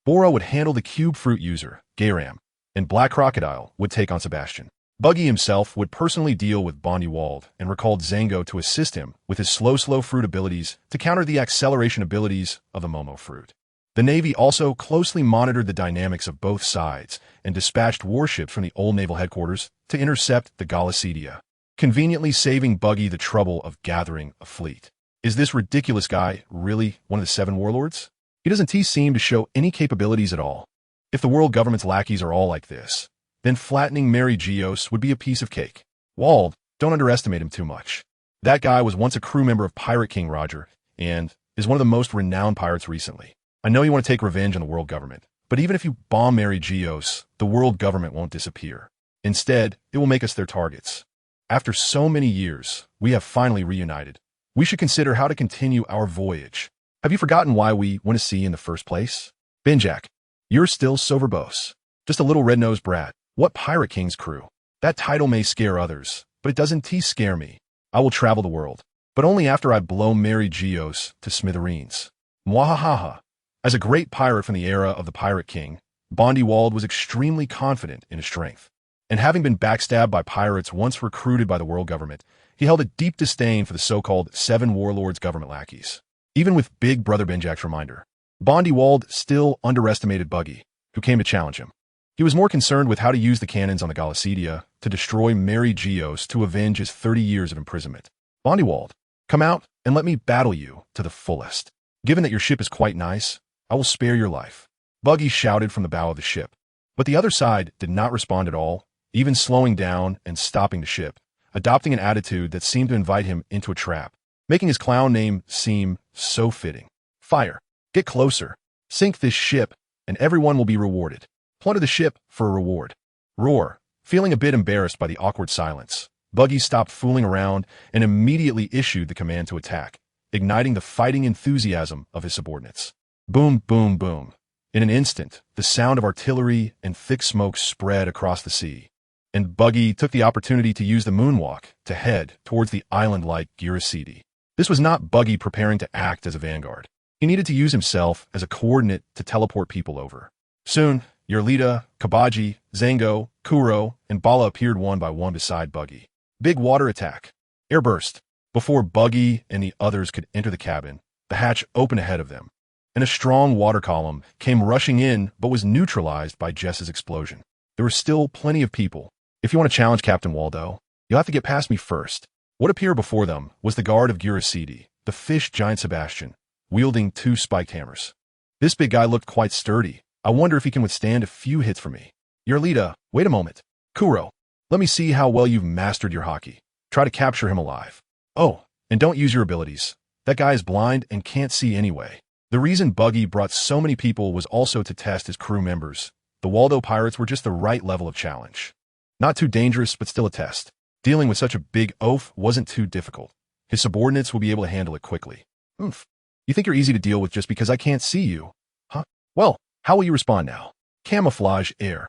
Bora would handle the cube fruit user, Gayram, and Black Crocodile would take on Sebastian. Buggy himself would personally deal with Wald and recalled Zango to assist him with his slow fruit abilities to counter the acceleration abilities of the Momo fruit. The Navy also closely monitored the dynamics of both sides and dispatched warships from the old naval headquarters to intercept the Galicidia, conveniently saving Buggy the trouble of gathering a fleet. Is this ridiculous guy really one of the 7 warlords? He doesn't seem to show any capabilities at all. If the world government's lackeys are all like this, then flattening Mary Geos would be a piece of cake. Wald, don't underestimate him too much. That guy was once a crew member of Pirate King Roger, and is one of the most renowned pirates recently. I know you want to take revenge on the world government, but even if you bomb Mary Geos, the world government won't disappear. Instead, it will make us their targets. After so many years, we have finally reunited. We should consider how to continue our voyage. Have you forgotten why we went to sea in the first place? Benjak, you're still so verbose. Just a little red-nosed brat. What Pirate King's crew? That title may scare others, but it doesn't scare me. I will travel the world, but only after I blow Mary Geos to smithereens. Mwahaha. As a great pirate from the era of the Pirate King, Wald was extremely confident in his strength. And having been backstabbed by pirates once recruited by the world government, he held a deep disdain for the so-called 7 warlords government lackeys. Even with Big Brother Benjak's reminder, Wald still underestimated Buggy, who came to challenge him. He was more concerned with how to use the cannons on the Galicidia to destroy Mary Geos to avenge his 30 years of imprisonment. Wald, come out and let me battle you to the fullest. Given that your ship is quite nice, I will spare your life. Buggy shouted from the bow of the ship, but the other side did not respond at all, even slowing down and stopping the ship, adopting an attitude that seemed to invite him into a trap, making his clown name seem so fitting. Fire. Get closer. Sink this ship, and everyone will be rewarded. Plunder the ship for a reward. Roar. Feeling a bit embarrassed by the awkward silence, Buggy stopped fooling around and immediately issued the command to attack, igniting the fighting enthusiasm of his subordinates. Boom, boom, boom. In an instant, the sound of artillery and thick smoke spread across the sea, and Buggy took the opportunity to use the moonwalk to head towards the island-like Giricidi. This was not Buggy preparing to act as a vanguard. He needed to use himself as a coordinate to teleport people over. Soon, Yerlita, Kabaji, Zango, Kuro, and Bala appeared one by one beside Buggy. Big water attack. Airburst. Before Buggy and the others could enter the cabin, the hatch opened ahead of them, and a strong water column came rushing in but was neutralized by Jess's explosion. There were still plenty of people. If you want to challenge Captain Waldo, you'll have to get past me first. What appeared before them was the guard of Giricidi, the fish giant Sebastian, wielding 2 spiked hammers. This big guy looked quite sturdy. I wonder if he can withstand a few hits from me. Yerlita, wait a moment. Kuro, let me see how well you've mastered your hockey. Try to capture him alive. Oh, and don't use your abilities. That guy is blind and can't see anyway. The reason Buggy brought so many people was also to test his crew members. The Waldo pirates were just the right level of challenge. Not too dangerous, but still a test. Dealing with such a big oaf wasn't too difficult. His subordinates will be able to handle it quickly. Oomph. You think you're easy to deal with just because I can't see you? Huh? Well, how will you respond now? Camouflage air.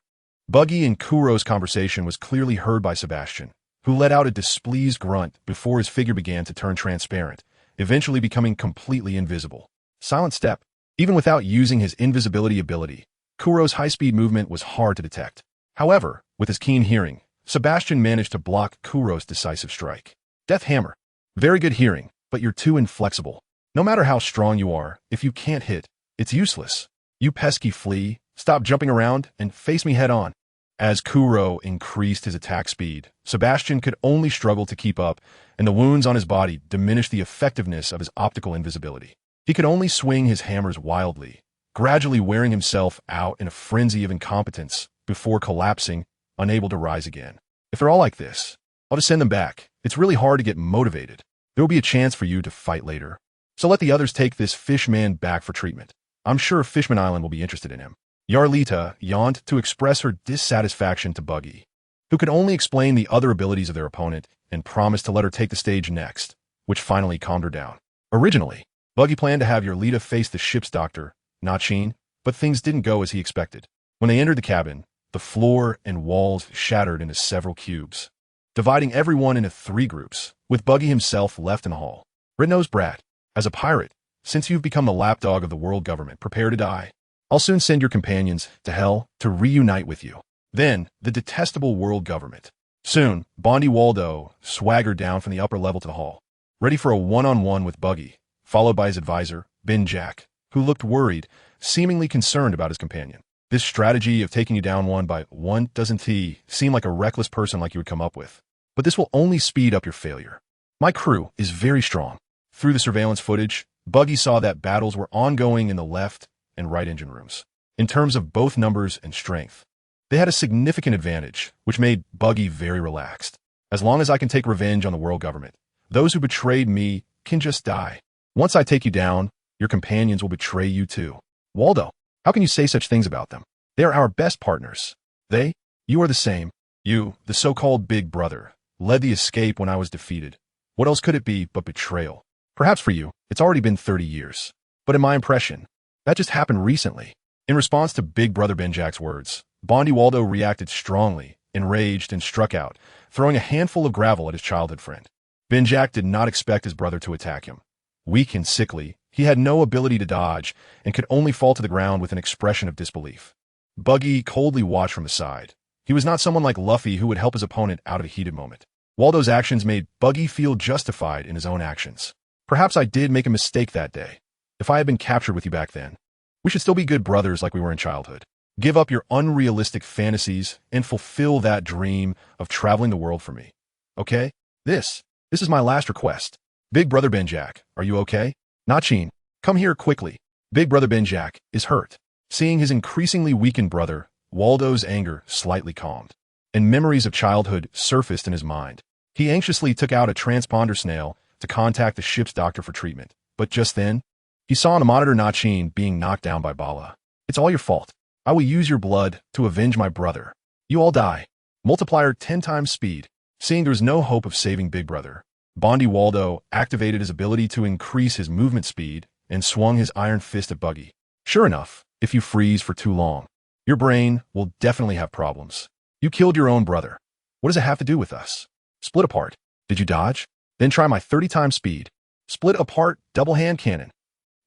Buggy and Kuro's conversation was clearly heard by Sebastian, who let out a displeased grunt before his figure began to turn transparent, eventually becoming completely invisible. Silent step. Even without using his invisibility ability, Kuro's high-speed movement was hard to detect. However, with his keen hearing, Sebastian managed to block Kuro's decisive strike. Death Hammer. Very good hearing, but you're too inflexible. No matter how strong you are, if you can't hit, it's useless. You pesky flea, stop jumping around and face me head on. As Kuro increased his attack speed, Sebastian could only struggle to keep up, and the wounds on his body diminished the effectiveness of his optical invisibility. He could only swing his hammers wildly, gradually wearing himself out in a frenzy of incompetence before collapsing, unable to rise again. If they're all like this, I'll just send them back. It's really hard to get motivated. There will be a chance for you to fight later. So let the others take this fishman back for treatment. I'm sure Fishman Island will be interested in him. Yarlita yawned to express her dissatisfaction to Buggy, who could only explain the other abilities of their opponent and promised to let her take the stage next, which finally calmed her down. Originally, Buggy planned to have Yarlita face the ship's doctor, Nachin, but things didn't go as he expected. When they entered the cabin, the floor and walls shattered into several cubes, dividing everyone into 3 groups, with Buggy himself left in the hall. Red-nosed brat, as a pirate, since you've become the lapdog of the world government, prepare to die. I'll soon send your companions to hell to reunite with you. Then, the detestable world government. Soon, Bondi Waldo swaggered down from the upper level to the hall, ready for a one-on-one with Buggy, followed by his advisor, Ben Jack, who looked worried, seemingly concerned about his companion. This strategy of taking you down one by one doesn't seem like a reckless person like you would come up with. But this will only speed up your failure. My crew is very strong. Through the surveillance footage, Buggy saw that battles were ongoing in the left and right engine rooms. In terms of both numbers and strength, they had a significant advantage, which made Buggy very relaxed. As long as I can take revenge on the world government, those who betrayed me can just die. Once I take you down, your companions will betray you too. Waldo, how can you say such things about them? They are our best partners. You are the same. You, the so-called big brother, led the escape when I was defeated. What else could it be but betrayal? Perhaps for you, it's already been 30 years. But in my impression, that just happened recently. In response to Big Brother Benjack's words, Bondi Waldo reacted strongly, enraged, and struck out, throwing a handful of gravel at his childhood friend. Benjack did not expect his brother to attack him. Weak and sickly, he had no ability to dodge and could only fall to the ground with an expression of disbelief. Buggy coldly watched from the side. He was not someone like Luffy who would help his opponent out of a heated moment. Waldo's actions made Buggy feel justified in his own actions. Perhaps I did make a mistake that day. If I had been captured with you back then, we should still be good brothers like we were in childhood. Give up your unrealistic fantasies and fulfill that dream of traveling the world for me. Okay? This is my last request. Big Brother Benjack, are you okay? Nachin, come here quickly. Big Brother Benjack is hurt. Seeing his increasingly weakened brother, Waldo's anger slightly calmed, and memories of childhood surfaced in his mind. He anxiously took out a transponder snail to contact the ship's doctor for treatment, but just then, he saw on a monitor Nachin being knocked down by Bala. It's all your fault. I will use your blood to avenge my brother. You all die. Multiplier 10 times speed. Seeing there was no hope of saving Big Brother, Bondi Waldo activated his ability to increase his movement speed and swung his iron fist at Buggy. Sure enough, if you freeze for too long, your brain will definitely have problems. You killed your own brother. What does it have to do with us? Split apart. Did you dodge? Then try my 30 times speed. Split apart double hand cannon.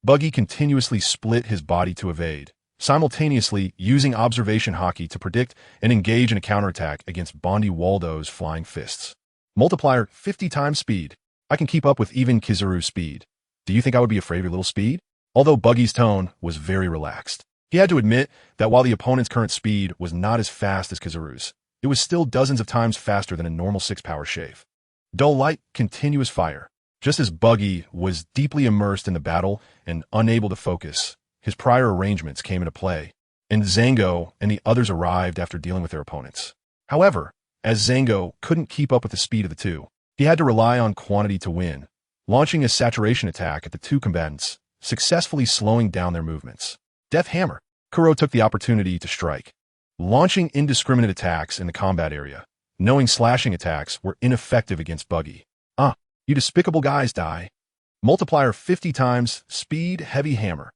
Buggy continuously split his body to evade, simultaneously using observation hockey to predict and engage in a counterattack against Bondi Waldo's flying fists. Multiplier 50 times speed. I can keep up with even Kizaru's speed. Do you think I would be afraid of your little speed? Although Buggy's tone was very relaxed, he had to admit that while the opponent's current speed was not as fast as Kizaru's, it was still dozens of times faster than a normal 6-power shave. Dull light, continuous fire. Just as Buggy was deeply immersed in the battle and unable to focus, his prior arrangements came into play, and Zango and the others arrived after dealing with their opponents. However, as Zango couldn't keep up with the speed of the two, he had to rely on quantity to win, launching a saturation attack at the two combatants, successfully slowing down their movements. Death Hammer. Kuro took the opportunity to strike, launching indiscriminate attacks in the combat area, knowing slashing attacks were ineffective against Buggy. You despicable guys die. Multiplier 50 times, speed, heavy hammer.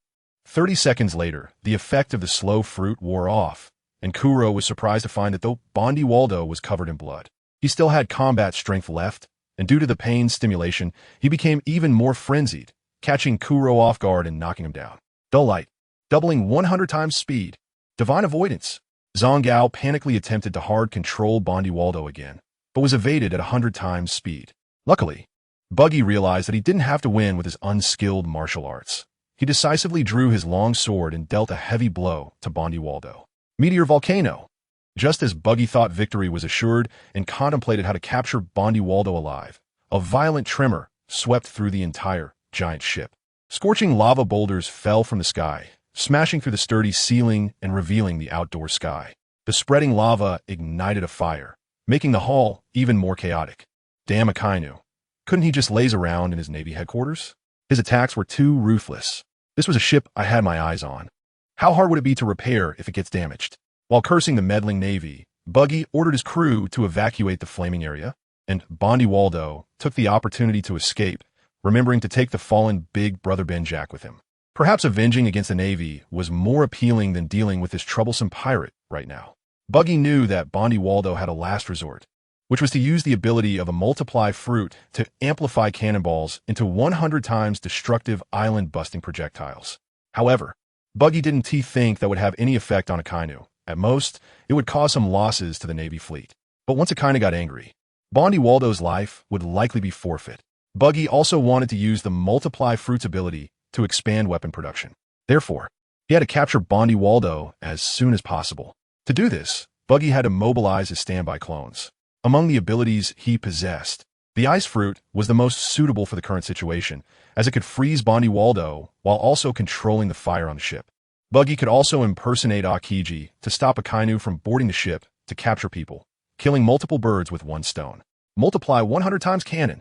30 seconds later, the effect of the slow fruit wore off, and Kuro was surprised to find that though Bondi Waldo was covered in blood, he still had combat strength left, and due to the pain stimulation, he became even more frenzied, catching Kuro off guard and knocking him down. Dull light, doubling 100 times speed. Divine avoidance. Zhang panically attempted to hard control Bondi Waldo again, but was evaded at 100 times speed. Luckily, Buggy realized that he didn't have to win with his unskilled martial arts. He decisively drew his long sword and dealt a heavy blow to Bondi Waldo. Meteor Volcano. Just as Buggy thought victory was assured and contemplated how to capture Bondi Waldo alive, a violent tremor swept through the entire giant ship. Scorching lava boulders fell from the sky, smashing through the sturdy ceiling and revealing the outdoor sky. The spreading lava ignited a fire, making the hull even more chaotic. Damn Akainu. Couldn't he just laze around in his Navy headquarters? His attacks were too ruthless. This was a ship I had my eyes on. How hard would it be to repair if it gets damaged? While cursing the meddling Navy, Buggy ordered his crew to evacuate the flaming area, and Bondi Waldo took the opportunity to escape, remembering to take the fallen Big Brother Benjack with him. Perhaps avenging against the Navy was more appealing than dealing with this troublesome pirate right now. Buggy knew that Bondi Waldo had a last resort, which was to use the ability of a multiply fruit to amplify cannonballs into 100 times destructive island-busting projectiles. However, Buggy didn't think that would have any effect on Akainu. At most, it would cause some losses to the Navy fleet. But once Akainu got angry, Bondi Waldo's life would likely be forfeit. Buggy also wanted to use the multiply fruit's ability to expand weapon production. Therefore, he had to capture Bondi Waldo as soon as possible. To do this, Buggy had to mobilize his standby clones. Among the abilities he possessed, the ice fruit was the most suitable for the current situation, as it could freeze Bondi Waldo while also controlling the fire on the ship. Buggy could also impersonate Aokiji to stop Akainu from boarding the ship to capture people, killing multiple birds with one stone. Multiply 100 times cannon.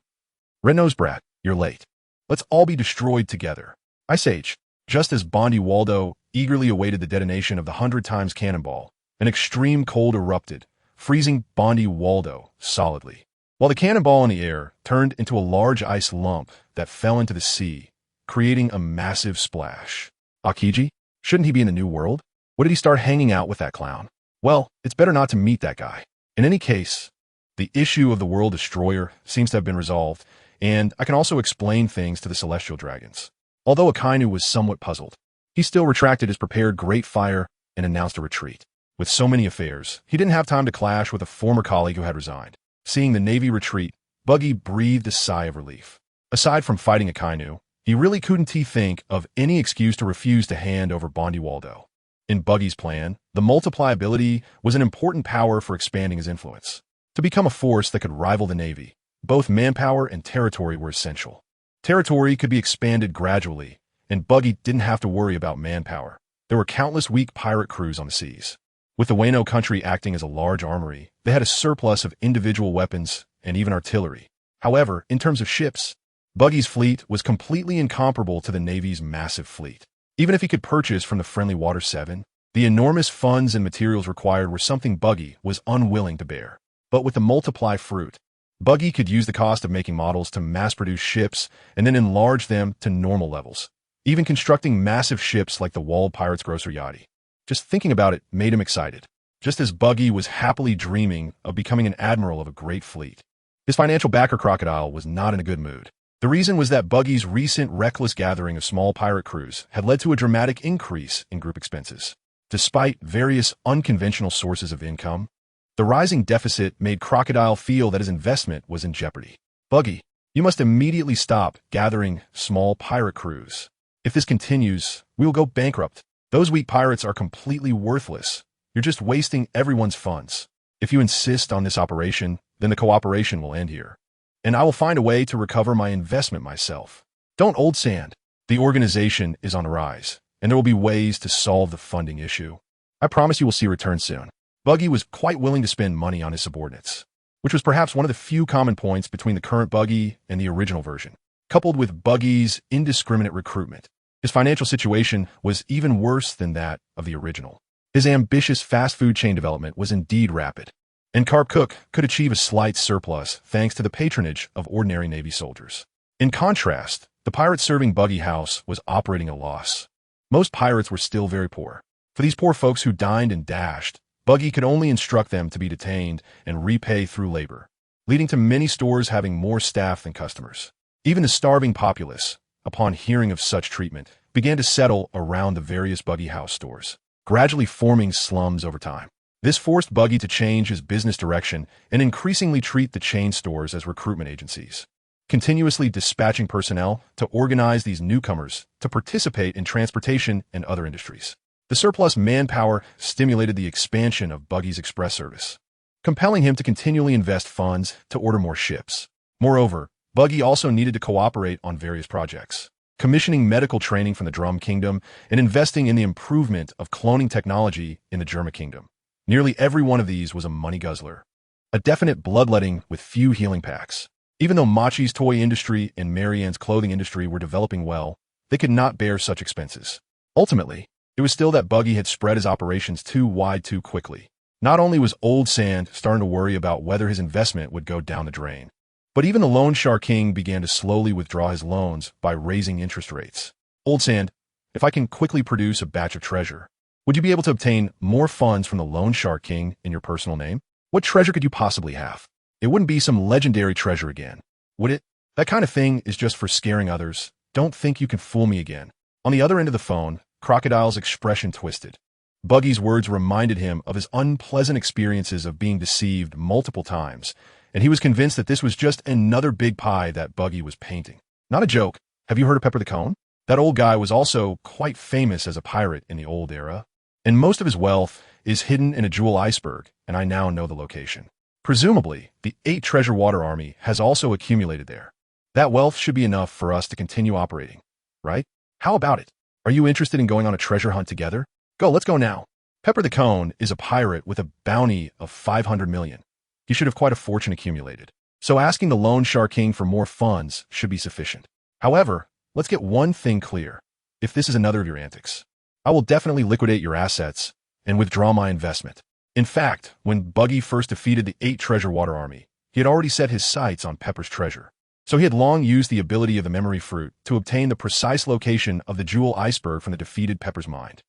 Red-nosed brat, you're late. Let's all be destroyed together. Ice Age. Just as Bondi Waldo eagerly awaited the detonation of the 100 times cannonball, an extreme cold erupted, freezing Bondi Waldo solidly. While the cannonball in the air turned into a large ice lump that fell into the sea, creating a massive splash. Aokiji? Shouldn't he be in the New World? What did he start hanging out with that clown? Well, it's better not to meet that guy. In any case, the issue of the World Destroyer seems to have been resolved, and I can also explain things to the Celestial Dragons. Although Akainu was somewhat puzzled, he still retracted his prepared great fire and announced a retreat. With so many affairs, he didn't have time to clash with a former colleague who had resigned. Seeing the Navy retreat, Buggy breathed a sigh of relief. Aside from fighting Akainu, he really couldn't think of any excuse to refuse to hand over Bondi Waldo. In Buggy's plan, the multiply ability was an important power for expanding his influence. To become a force that could rival the Navy, both manpower and territory were essential. Territory could be expanded gradually, and Buggy didn't have to worry about manpower. There were countless weak pirate crews on the seas. With the Wano country acting as a large armory, they had a surplus of individual weapons and even artillery. However, in terms of ships, Buggy's fleet was completely incomparable to the Navy's massive fleet. Even if he could purchase from the friendly Water 7, the enormous funds and materials required were something Buggy was unwilling to bear. But with the multiply fruit, Buggy could use the cost of making models to mass-produce ships and then enlarge them to normal levels, even constructing massive ships like the Walled Pirate's Grosser Yachty. Just thinking about it made him excited, just as Buggy was happily dreaming of becoming an admiral of a great fleet. His financial backer Crocodile was not in a good mood. The reason was that Buggy's recent reckless gathering of small pirate crews had led to a dramatic increase in group expenses. Despite various unconventional sources of income, the rising deficit made Crocodile feel that his investment was in jeopardy. Buggy, you must immediately stop gathering small pirate crews. If this continues, we will go bankrupt. Those weak pirates are completely worthless. You're just wasting everyone's funds. If you insist on this operation, then the cooperation will end here. And I will find a way to recover my investment myself. Don't old sand. The organization is on the rise, and there will be ways to solve the funding issue. I promise you will see returns soon. Buggy was quite willing to spend money on his subordinates, which was perhaps one of the few common points between the current Buggy and the original version. Coupled with Buggy's indiscriminate recruitment, his financial situation was even worse than that of the original. His ambitious fast food chain development was indeed rapid, and Carp Cook could achieve a slight surplus thanks to the patronage of ordinary Navy soldiers. In contrast, the pirate-serving Buggy house was operating at a loss. Most pirates were still very poor. For these poor folks who dined and dashed, Buggy could only instruct them to be detained and repay through labor, leading to many stores having more staff than customers. Even the starving populace, upon hearing of such treatment, began to settle around the various Buggy house stores, gradually forming slums over time. This forced Buggy to change his business direction and increasingly treat the chain stores as recruitment agencies, continuously dispatching personnel to organize these newcomers to participate in transportation and other industries. The surplus manpower stimulated the expansion of Buggy's express service, compelling him to continually invest funds to order more ships. Moreover, Buggy also needed to cooperate on various projects, commissioning medical training from the Drum Kingdom and investing in the improvement of cloning technology in the Germa Kingdom. Nearly every one of these was a money guzzler, a definite bloodletting with few healing packs. Even though Machi's toy industry and Marianne's clothing industry were developing well, they could not bear such expenses. Ultimately, it was still that Buggy had spread his operations too wide too quickly. Not only was Old Sand starting to worry about whether his investment would go down the drain, but even the Loan Shark King began to slowly withdraw his loans by raising interest rates. Old Sand, if I can quickly produce a batch of treasure, would you be able to obtain more funds from the Loan Shark King in your personal name? What treasure could you possibly have? It wouldn't be some legendary treasure again, would it? That kind of thing is just for scaring others. Don't think you can fool me again. On the other end of the phone, Crocodile's expression twisted. Buggy's words reminded him of his unpleasant experiences of being deceived multiple times, and he was convinced that this was just another big pie that Buggy was painting. Not a joke. Have you heard of Pepper the Cone? That old guy was also quite famous as a pirate in the old era, and most of his wealth is hidden in a jewel iceberg, and I now know the location. Presumably, the 8 Treasure Water Army has also accumulated there. That wealth should be enough for us to continue operating, right? How about it? Are you interested in going on a treasure hunt together? Go, let's go now. Pepper the Cone is a pirate with a bounty of 500 million. He should have quite a fortune accumulated. So asking the Loan Shark King for more funds should be sufficient. However, let's get one thing clear. If this is another of your antics, I will definitely liquidate your assets and withdraw my investment. In fact, when Buggy first defeated the 8 Treasure Water Army, he had already set his sights on Pepper's treasure. So he had long used the ability of the memory fruit to obtain the precise location of the jewel iceberg from the defeated Pepper's mind.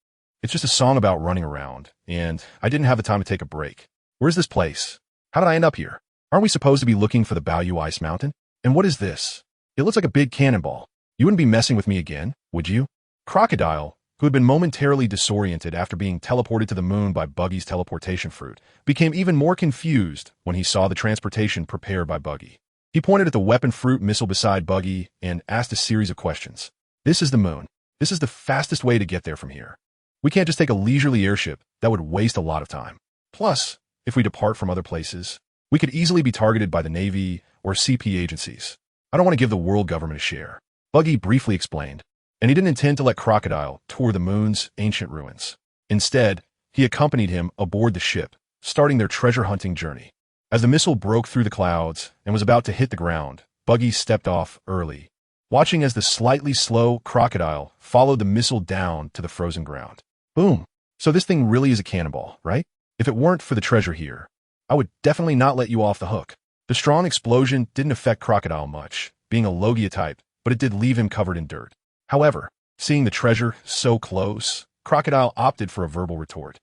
It's just a song about running around, and I didn't have the time to take a break. Where's this place? How did I end up here? Aren't we supposed to be looking for the Bayou Ice Mountain? And what is this? It looks like a big cannonball. You wouldn't be messing with me again, would you? Crocodile, who had been momentarily disoriented after being teleported to the moon by Buggy's teleportation fruit, became even more confused when he saw the transportation prepared by Buggy. He pointed at the weapon fruit missile beside Buggy and asked a series of questions. This is the moon. This is the fastest way to get there from here. We can't just take a leisurely airship. That would waste a lot of time. Plus, if we depart from other places, we could easily be targeted by the Navy or CP agencies. I don't want to give the world government a share. Buggy briefly explained, and he didn't intend to let Crocodile tour the moon's ancient ruins. Instead, he accompanied him aboard the ship, starting their treasure hunting journey. As the missile broke through the clouds and was about to hit the ground, Buggy stepped off early, watching as the slightly slow Crocodile followed the missile down to the frozen ground. Boom. So this thing really is a cannonball, right? If it weren't for the treasure here, I would definitely not let you off the hook. The strong explosion didn't affect Crocodile much, being a Logia type, but it did leave him covered in dirt. However, seeing the treasure so close, Crocodile opted for a verbal retort.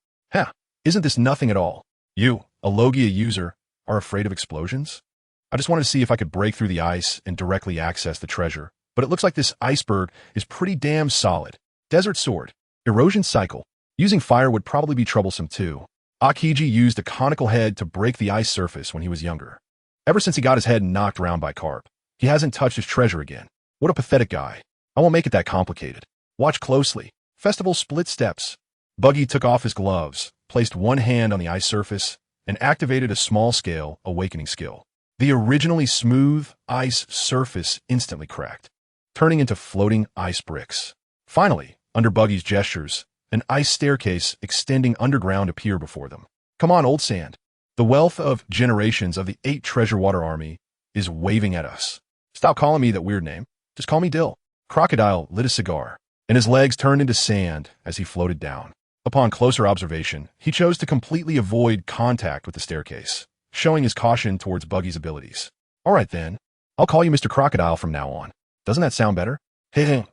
Isn't this nothing at all? You, a Logia user, are afraid of explosions? I just wanted to see if I could break through the ice and directly access the treasure, but it looks like this iceberg is pretty damn solid. Desert Sword. Erosion Cycle. Using fire would probably be troublesome too. Akiji used a conical head to break the ice surface when he was younger. Ever since he got his head knocked around by Carp, he hasn't touched his treasure again. What a pathetic guy. I won't make it that complicated. Watch closely. Festival Split Steps. Buggy took off his gloves, placed one hand on the ice surface, and activated a small-scale awakening skill. The originally smooth ice surface instantly cracked, turning into floating ice bricks. Finally, under Buggy's gestures, an ice staircase extending underground appeared before them. Come on, Old Sand. The wealth of generations of the 8 Treasure Water Army is waving at us. Stop calling me that weird name. Just call me Dill. Crocodile lit a cigar, and his legs turned into sand as he floated down. Upon closer observation, he chose to completely avoid contact with the staircase, showing his caution towards Buggy's abilities. All right then, I'll call you Mr. Crocodile from now on. Doesn't that sound better? Hey,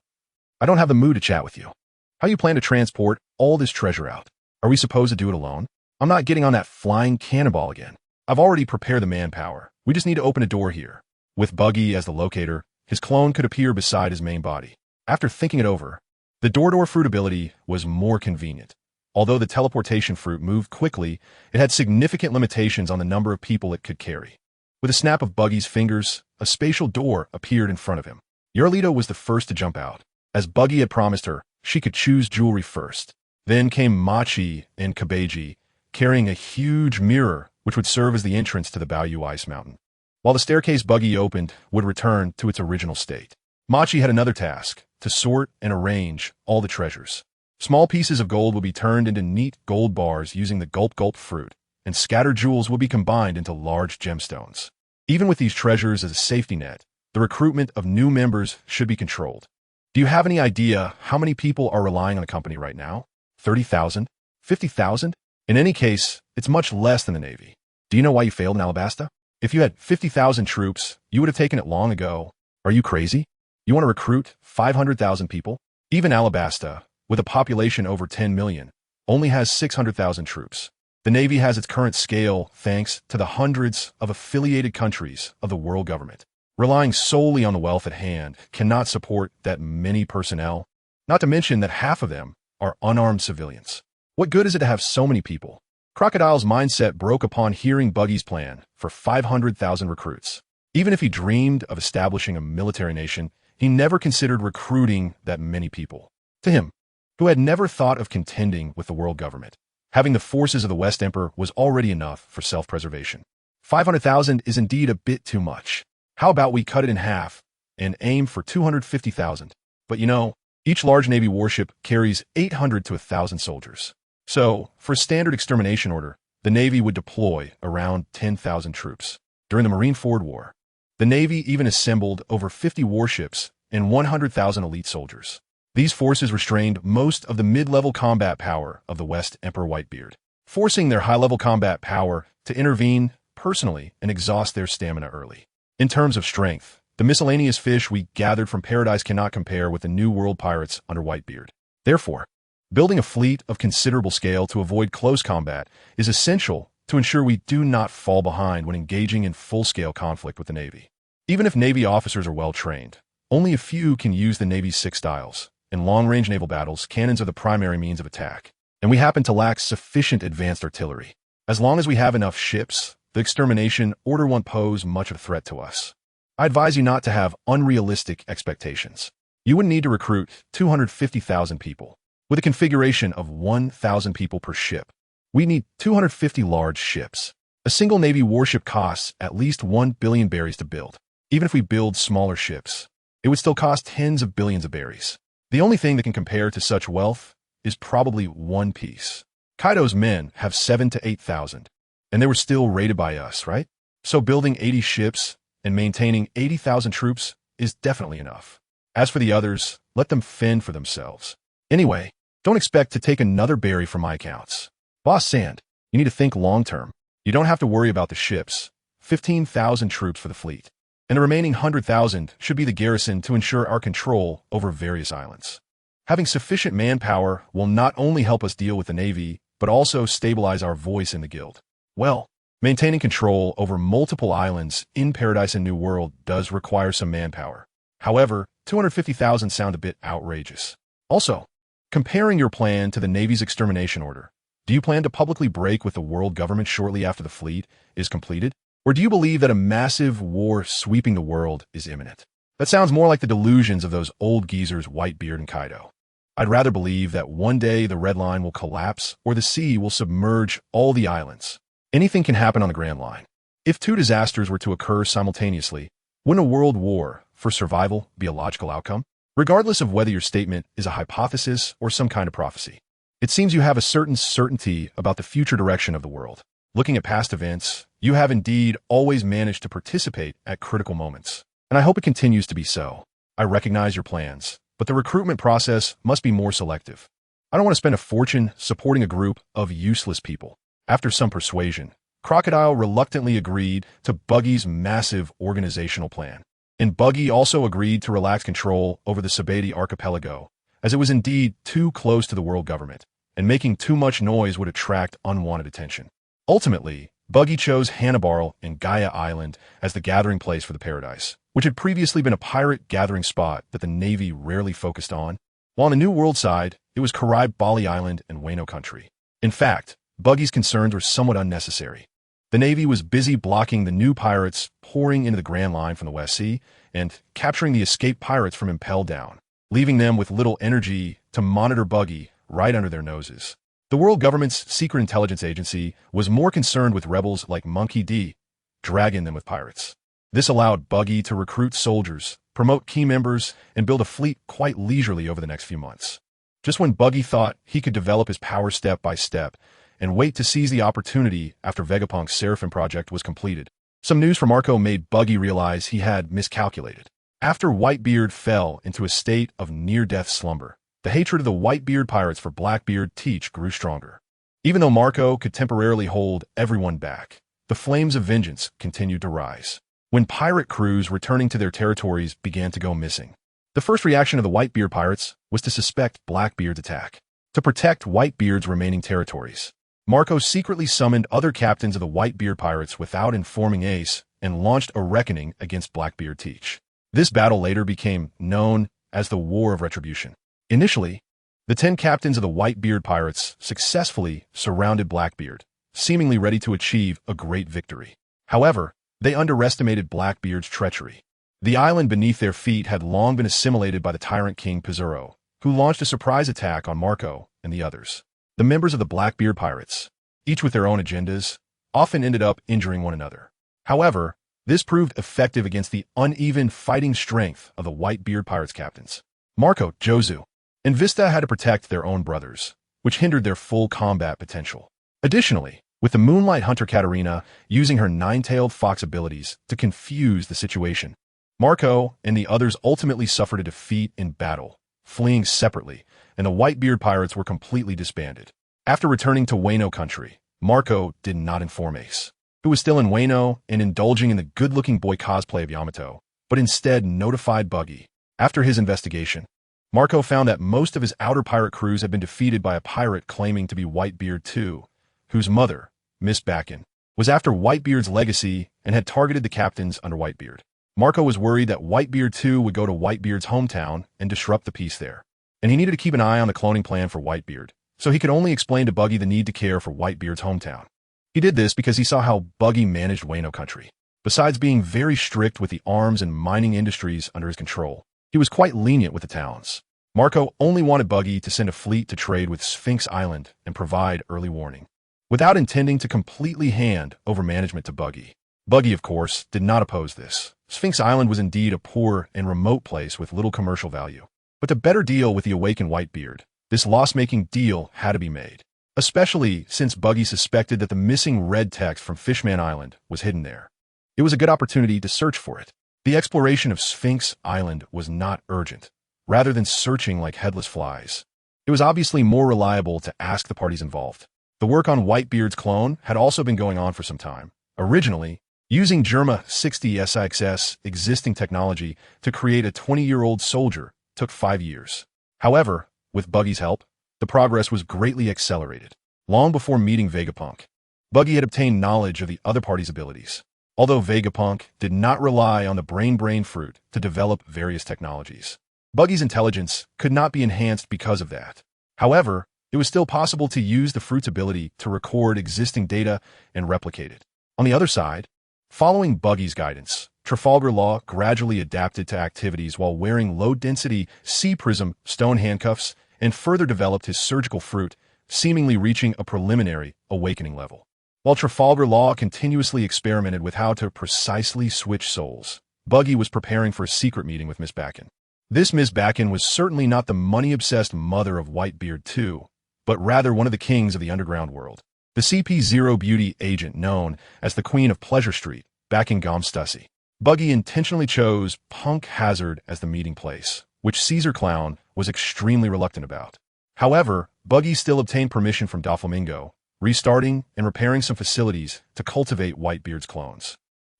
I don't have the mood to chat with you. How do you plan to transport all this treasure out? Are we supposed to do it alone? I'm not getting on that flying cannonball again. I've already prepared the manpower. We just need to open a door here. With Buggy as the locator, his clone could appear beside his main body. After thinking it over, the door-to-fruit ability was more convenient. Although the teleportation fruit moved quickly, it had significant limitations on the number of people it could carry. With a snap of Buggy's fingers, a spatial door appeared in front of him. Yarlito was the first to jump out. As Buggy had promised her, she could choose jewelry first. Then came Machi and Kabeji, carrying a huge mirror which would serve as the entrance to the Bayou Ice Mountain. While the staircase Buggy opened would return to its original state. Machi had another task, to sort and arrange all the treasures. Small pieces of gold would be turned into neat gold bars using the Gulp Gulp fruit, and scattered jewels would be combined into large gemstones. Even with these treasures as a safety net, the recruitment of new members should be controlled. Do you have any idea how many people are relying on the company right now? 30,000? 50,000? In any case, it's much less than the Navy. Do you know why you failed in Alabasta? If you had 50,000 troops, you would have taken it long ago. Are you crazy? You want to recruit 500,000 people? Even Alabasta, with a population over 10 million, only has 600,000 troops. The Navy has its current scale thanks to the hundreds of affiliated countries of the world government. Relying solely on the wealth at hand cannot support that many personnel, not to mention that half of them are unarmed civilians. What good is it to have so many people? Crocodile's mindset broke upon hearing Buggy's plan for 500,000 recruits. Even if he dreamed of establishing a military nation, he never considered recruiting that many people. To him, who had never thought of contending with the world government, having the forces of the West Emperor was already enough for self-preservation. 500,000 is indeed a bit too much. How about we cut it in half and aim for 250,000? But you know, each large Navy warship carries 800 to 1,000 soldiers. So, for a standard extermination order, the Navy would deploy around 10,000 troops. During the Marine-Ford War, the Navy even assembled over 50 warships and 100,000 elite soldiers. These forces restrained most of the mid-level combat power of the West Emperor Whitebeard, forcing their high-level combat power to intervene personally and exhaust their stamina early. In terms of strength, the miscellaneous fish we gathered from Paradise cannot compare with the New World pirates under Whitebeard. Therefore, building a fleet of considerable scale to avoid close combat is essential to ensure we do not fall behind when engaging in full-scale conflict with the Navy. Even if Navy officers are well-trained, only a few can use the Navy's 6 styles. In long-range naval battles, cannons are the primary means of attack, and we happen to lack sufficient advanced artillery. As long as we have enough ships, the extermination order won't pose much of a threat to us. I advise you not to have unrealistic expectations. You would need to recruit 250,000 people. With a configuration of 1,000 people per ship, we need 250 large ships. A single Navy warship costs at least 1 billion berries to build. Even if we build smaller ships, it would still cost tens of billions of berries. The only thing that can compare to such wealth is probably One Piece. Kaido's men have 7,000 to 8,000, and they were still raided by us, right? So building 80 ships and maintaining 80,000 troops is definitely enough. As for the others, let them fend for themselves. Anyway, don't expect to take another berry from my accounts. Boss Sand, you need to think long-term. You don't have to worry about the ships. 15,000 troops for the fleet. And the remaining 100,000 should be the garrison to ensure our control over various islands. Having sufficient manpower will not only help us deal with the Navy, but also stabilize our voice in the guild. Well, maintaining control over multiple islands in Paradise and New World does require some manpower. However, 250,000 sound a bit outrageous. Also, comparing your plan to the Navy's extermination order, do you plan to publicly break with the world government shortly after the fleet is completed? Or do you believe that a massive war sweeping the world is imminent? That sounds more like the delusions of those old geezers Whitebeard and Kaido. I'd rather believe that one day the Red Line will collapse or the sea will submerge all the islands. Anything can happen on the Grand Line. If 2 disasters were to occur simultaneously, wouldn't a world war for survival be a logical outcome? Regardless of whether your statement is a hypothesis or some kind of prophecy, it seems you have a certain certainty about the future direction of the world. Looking at past events, you have indeed always managed to participate at critical moments, and I hope it continues to be so. I recognize your plans, but the recruitment process must be more selective. I don't want to spend a fortune supporting a group of useless people. After some persuasion, Crocodile reluctantly agreed to Buggy's massive organizational plan, and Buggy also agreed to relax control over the Sabeti archipelago, as it was indeed too close to the world government, and making too much noise would attract unwanted attention. Ultimately, Buggy chose Hannibarl and Gaia Island as the gathering place for the Paradise, which had previously been a pirate gathering spot that the Navy rarely focused on. While on the New World side, it was Carib Bali Island and Wano country. In fact, Buggy's concerns were somewhat unnecessary. The Navy was busy blocking the new pirates pouring into the Grand Line from the West Sea and capturing the escaped pirates from Impel Down, leaving them with little energy to monitor Buggy right under their noses. The world government's secret intelligence agency was more concerned with rebels like Monkey D, dragging them with pirates. This allowed Buggy to recruit soldiers, promote key members, and build a fleet quite leisurely over the next few months. Just when Buggy thought he could develop his power step by step and wait to seize the opportunity after Vegapunk's Seraphim project was completed, some news from Marco made Buggy realize he had miscalculated. After Whitebeard fell into a state of near-death slumber, the hatred of the Whitebeard pirates for Blackbeard Teach grew stronger. Even though Marco could temporarily hold everyone back, the flames of vengeance continued to rise. When pirate crews returning to their territories began to go missing, the first reaction of the Whitebeard pirates was to suspect Blackbeard's attack. To protect Whitebeard's remaining territories, Marco secretly summoned other captains of the Whitebeard pirates without informing Ace and launched a reckoning against Blackbeard Teach. This battle later became known as the War of Retribution. Initially, the 10 captains of the Whitebeard pirates successfully surrounded Blackbeard, seemingly ready to achieve a great victory. However, they underestimated Blackbeard's treachery. The island beneath their feet had long been assimilated by the tyrant King Pizarro, who launched a surprise attack on Marco and the others. The members of the Blackbeard pirates, each with their own agendas, often ended up injuring one another. However, this proved effective against the uneven fighting strength of the Whitebeard pirates captains. Marco, Jozu, and Vista had to protect their own brothers, which hindered their full combat potential. Additionally, with the Moonlight Hunter Katarina using her nine-tailed fox abilities to confuse the situation, Marco and the others ultimately suffered a defeat in battle, fleeing separately, and the Whitebeard pirates were completely disbanded. After returning to Wano country, Marco did not inform Ace, who was still in Wano and indulging in the good-looking boy cosplay of Yamato, but instead notified Buggy. After his investigation, Marco found that most of his outer pirate crews had been defeated by a pirate claiming to be Whitebeard too, whose mother, Miss Backen, was after Whitebeard's legacy and had targeted the captains under Whitebeard. Marco was worried that Whitebeard too would go to Whitebeard's hometown and disrupt the peace there, and he needed to keep an eye on the cloning plan for Whitebeard, so he could only explain to Buggy the need to care for Whitebeard's hometown. He did this because he saw how Buggy managed Wano country. Besides being very strict with the arms and mining industries under his control, he was quite lenient with the towns. Marco only wanted Buggy to send a fleet to trade with Sphinx Island and provide early warning, without intending to completely hand over management to Buggy. Buggy, of course, did not oppose this. Sphinx Island was indeed a poor and remote place with little commercial value. But to better deal with the awakened Whitebeard, this loss-making deal had to be made, especially since Buggy suspected that the missing red text from Fishman Island was hidden there. It was a good opportunity to search for it. The exploration of Sphinx Island was not urgent, rather than searching like headless flies. It was obviously more reliable to ask the parties involved. The work on Whitebeard's clone had also been going on for some time. Originally, using Germa 60 SIXS existing technology to create a 20-year-old soldier took 5 years. However, with Buggy's help, the progress was greatly accelerated. Long before meeting Vegapunk, Buggy had obtained knowledge of the other party's abilities. Although Vegapunk did not rely on the brain fruit to develop various technologies, Buggy's intelligence could not be enhanced because of that. However, it was still possible to use the fruit's ability to record existing data and replicate it. On the other side, following Buggy's guidance, Trafalgar Law gradually adapted to activities while wearing low-density C-prism stone handcuffs and further developed his surgical fruit, seemingly reaching a preliminary awakening level. While Trafalgar Law continuously experimented with how to precisely switch souls, Buggy was preparing for a secret meeting with Miss Backen. This Miss Backen was certainly not the money-obsessed mother of Whitebeard 2, but rather one of the kings of the underground world. The CP0 beauty agent known as the Queen of Pleasure Street, back in Stussy. Buggy intentionally chose Punk Hazard as the meeting place, which Caesar Clown was extremely reluctant about. However, Buggy still obtained permission from Doflamingo, restarting and repairing some facilities to cultivate Whitebeard's clones.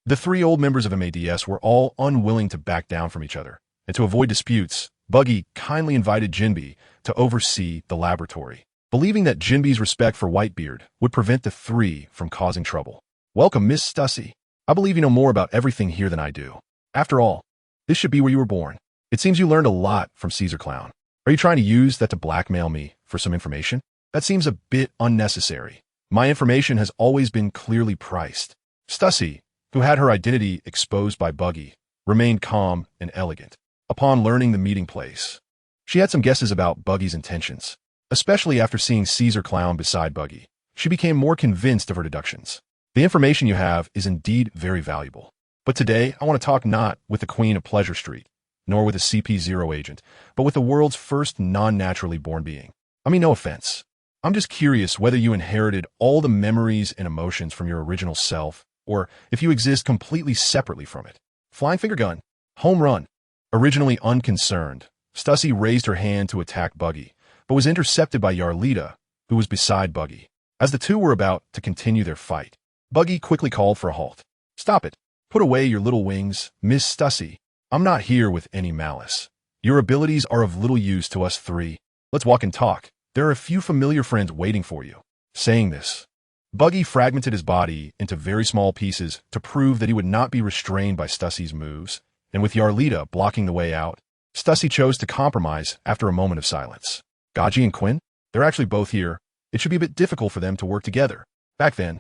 The 3 old members of MADS were all unwilling to back down from each other, and to avoid disputes, Buggy kindly invited Jinbe to oversee the laboratory, believing that Jinbe's respect for Whitebeard would prevent the 3 from causing trouble. Welcome, Miss Stussy. I believe you know more about everything here than I do. After all, this should be where you were born. It seems you learned a lot from Caesar Clown. Are you trying to use that to blackmail me for some information? That seems a bit unnecessary. My information has always been clearly priced. Stussy, who had her identity exposed by Buggy, remained calm and elegant. Upon learning the meeting place, she had some guesses about Buggy's intentions. Especially after seeing Caesar Clown beside Buggy, she became more convinced of her deductions. The information you have is indeed very valuable. But today, I want to talk not with the Queen of Pleasure Street, nor with a CP0 agent, but with the world's first non-naturally born being. I mean, no offense. I'm just curious whether you inherited all the memories and emotions from your original self, or if you exist completely separately from it. Flying finger gun. Home run. Originally unconcerned, Stussy raised her hand to attack Buggy, but was intercepted by Yarlita, who was beside Buggy. As the two were about to continue their fight, Buggy quickly called for a halt. Stop it. Put away your little wings, Miss Stussy. I'm not here with any malice. Your abilities are of little use to us three. Let's walk and talk. There are a few familiar friends waiting for you. Saying this, Buggy fragmented his body into very small pieces to prove that he would not be restrained by Stussy's moves, and with Yarlita blocking the way out, Stussy chose to compromise after a moment of silence. Gaji and Quinn? They're actually both here. It should be a bit difficult for them to work together. Back then,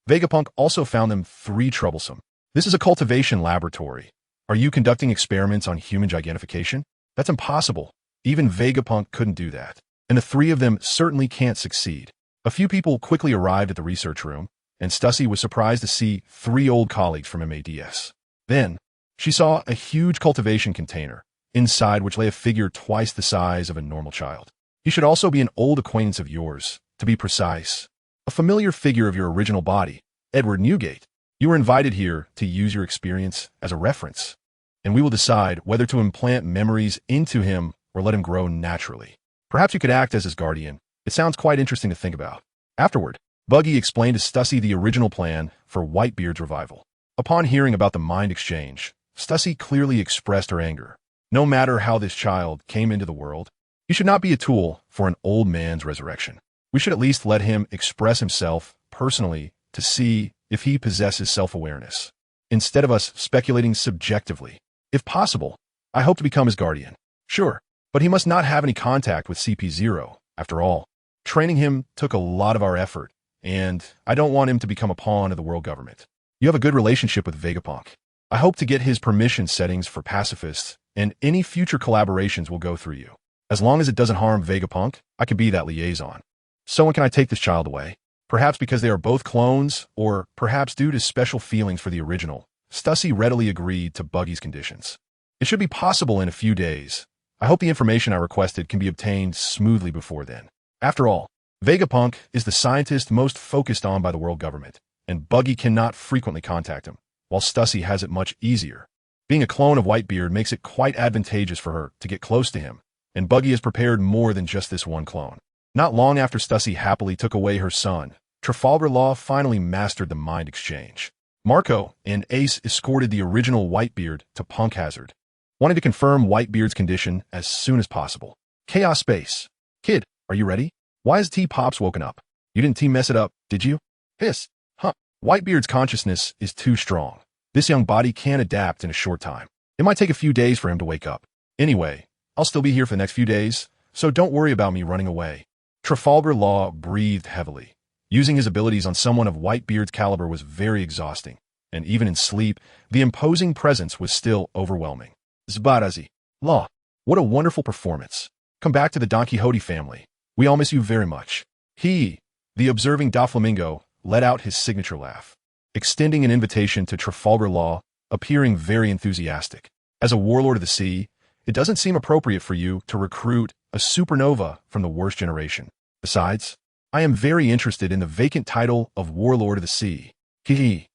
Vegapunk also found them three troublesome. This is a cultivation laboratory. Are you conducting experiments on human gigantfication? That's impossible. Even Vegapunk couldn't do that. And the three of them certainly can't succeed. A few people quickly arrived at the research room, and Stussy was surprised to see three old colleagues from MADS. Then, she saw a huge cultivation container, inside which lay a figure twice the size of a normal child. He should also be an old acquaintance of yours, to be precise. A familiar figure of your original body, Edward Newgate. You were invited here to use your experience as a reference, and we will decide whether to implant memories into him or let him grow naturally. Perhaps you could act as his guardian. It sounds quite interesting to think about. Afterward, Buggy explained to Stussy the original plan for Whitebeard's revival. Upon hearing about the mind exchange, Stussy clearly expressed her anger. No matter how this child came into the world, he should not be a tool for an old man's resurrection. We should at least let him express himself personally to see if he possesses self-awareness, instead of us speculating subjectively. If possible, I hope to become his guardian. Sure, but he must not have any contact with CP0. After all, training him took a lot of our effort, and I don't want him to become a pawn of the world government. You have a good relationship with Vegapunk. I hope to get his permission settings for pacifists, and any future collaborations will go through you. As long as it doesn't harm Vegapunk, I can be that liaison. So when can I take this child away? Perhaps because they are both clones, or perhaps due to special feelings for the original. Stussy readily agreed to Buggy's conditions. It should be possible in a few days. I hope the information I requested can be obtained smoothly before then. After all, Vegapunk is the scientist most focused on by the world government, and Buggy cannot frequently contact him, while Stussy has it much easier. Being a clone of Whitebeard makes it quite advantageous for her to get close to him, and Buggy has prepared more than just this one clone. Not long after Stussy happily took away her son, Trafalgar Law finally mastered the mind exchange. Marco and Ace escorted the original Whitebeard to Punk Hazard, wanting to confirm Whitebeard's condition as soon as possible. Chaos Space. Kid, are you ready? Why has T-Pops woken up? You didn't mess it up, did you? Hiss. Huh. Whitebeard's consciousness is too strong. This young body can't adapt in a short time. It might take a few days for him to wake up. Anyway, I'll still be here for the next few days, so don't worry about me running away. Trafalgar Law breathed heavily. Using his abilities on someone of Whitebeard's caliber was very exhausting, and even in sleep, the imposing presence was still overwhelming. Zbarazi. Law. What a wonderful performance. Come back to the Don Quixote family. We all miss you very much. He, the observing Doflamingo, let out his signature laugh, extending an invitation to Trafalgar Law, appearing very enthusiastic. As a warlord of the sea, it doesn't seem appropriate for you to recruit a supernova from the worst generation. Besides, I am very interested in the vacant title of Warlord of the Sea. Hee.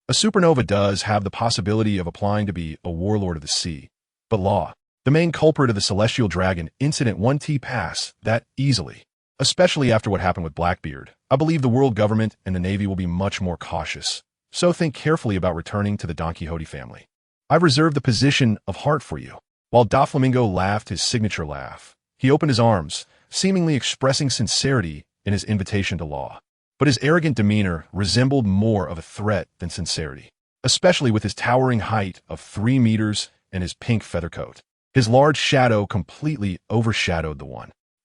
A supernova does have the possibility of applying to be a Warlord of the Sea, but Law, the main culprit of the Celestial Dragon incident, won't pass that easily. Especially after what happened with Blackbeard, I believe the world government and the Navy will be much more cautious, so think carefully about returning to the Don Quixote family. I've reserved the position of heart for you. While Doflamingo laughed his signature laugh, he opened his arms, seemingly expressing sincerity in his invitation to Law. But his arrogant demeanor resembled more of a threat than sincerity, especially with his towering height of 3 meters and his pink feather coat. His large shadow completely overshadowed the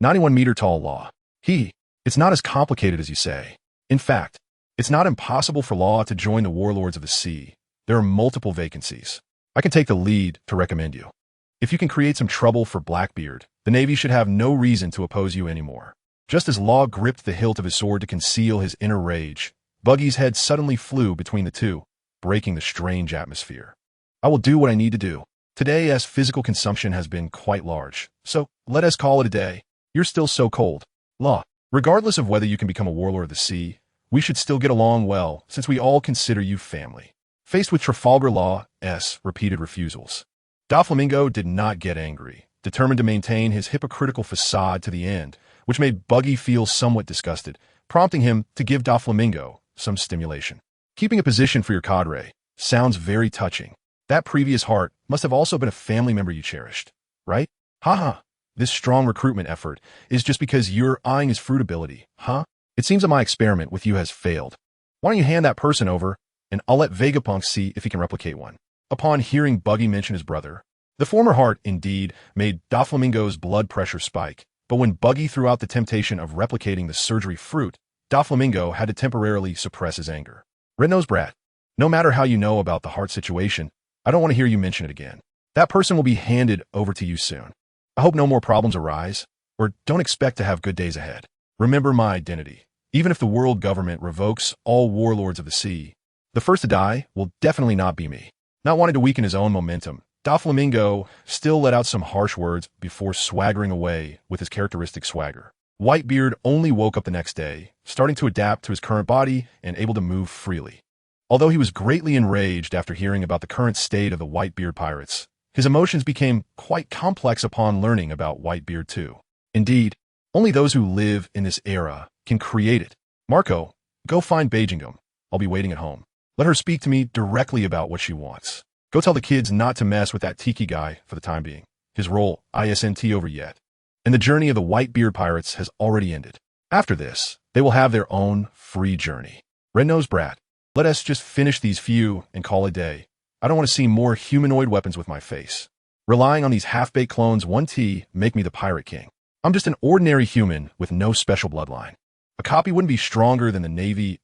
91-meter-tall Law. It's not as complicated as you say. In fact, it's not impossible for Law to join the Warlords of the Sea. There are multiple vacancies. I can take the lead to recommend you. If you can create some trouble for Blackbeard, the Navy should have no reason to oppose you anymore. Just as Law gripped the hilt of his sword to conceal his inner rage, Buggy's head suddenly flew between the two, breaking the strange atmosphere. I will do what I need to do. Today, as physical consumption has been quite large, so let us call it a day. You're still so cold. Law, regardless of whether you can become a warlord of the sea, we should still get along well, since we all consider you family. Faced with Trafalgar Law's repeated refusals, Doflamingo did not get angry, determined to maintain his hypocritical facade to the end, which made Buggy feel somewhat disgusted, prompting him to give Doflamingo some stimulation. Keeping a position for your cadre sounds very touching. That previous heart must have also been a family member you cherished, right? Haha. This strong recruitment effort is just because you're eyeing his fruitability, huh? It seems that my experiment with you has failed. Why don't you hand that person over, and I'll let Vegapunk see if he can replicate one. Upon hearing Buggy mention his brother, the former heart, indeed, made Doflamingo's blood pressure spike, but when Buggy threw out the temptation of replicating the surgery fruit, Doflamingo had to temporarily suppress his anger. Red-nosed brat, no matter how you know about the heart situation, I don't want to hear you mention it again. That person will be handed over to you soon. I hope no more problems arise, or don't expect to have good days ahead. Remember my identity. Even if the world government revokes all warlords of the sea, the first to die will definitely not be me. Not wanting to weaken his own momentum, Doflamingo still let out some harsh words before swaggering away with his characteristic swagger. Whitebeard only woke up the next day, starting to adapt to his current body and able to move freely. Although he was greatly enraged after hearing about the current state of the Whitebeard pirates, his emotions became quite complex upon learning about Whitebeard too. Indeed, only those who live in this era can create it. Marco, go find Beijingham. I'll be waiting at home. Let her speak to me directly about what she wants. Go tell the kids not to mess with that Tiki guy for the time being. His role isn't over yet. And the journey of the Whitebeard pirates has already ended. After this, they will have their own free journey. Red-nosed brat, let us just finish these few and call it a day. I don't want to see more humanoid weapons with my face. Relying on these half-baked clones won't make me the pirate king. I'm just an ordinary human with no special bloodline. A copy wouldn't be stronger than the Navy's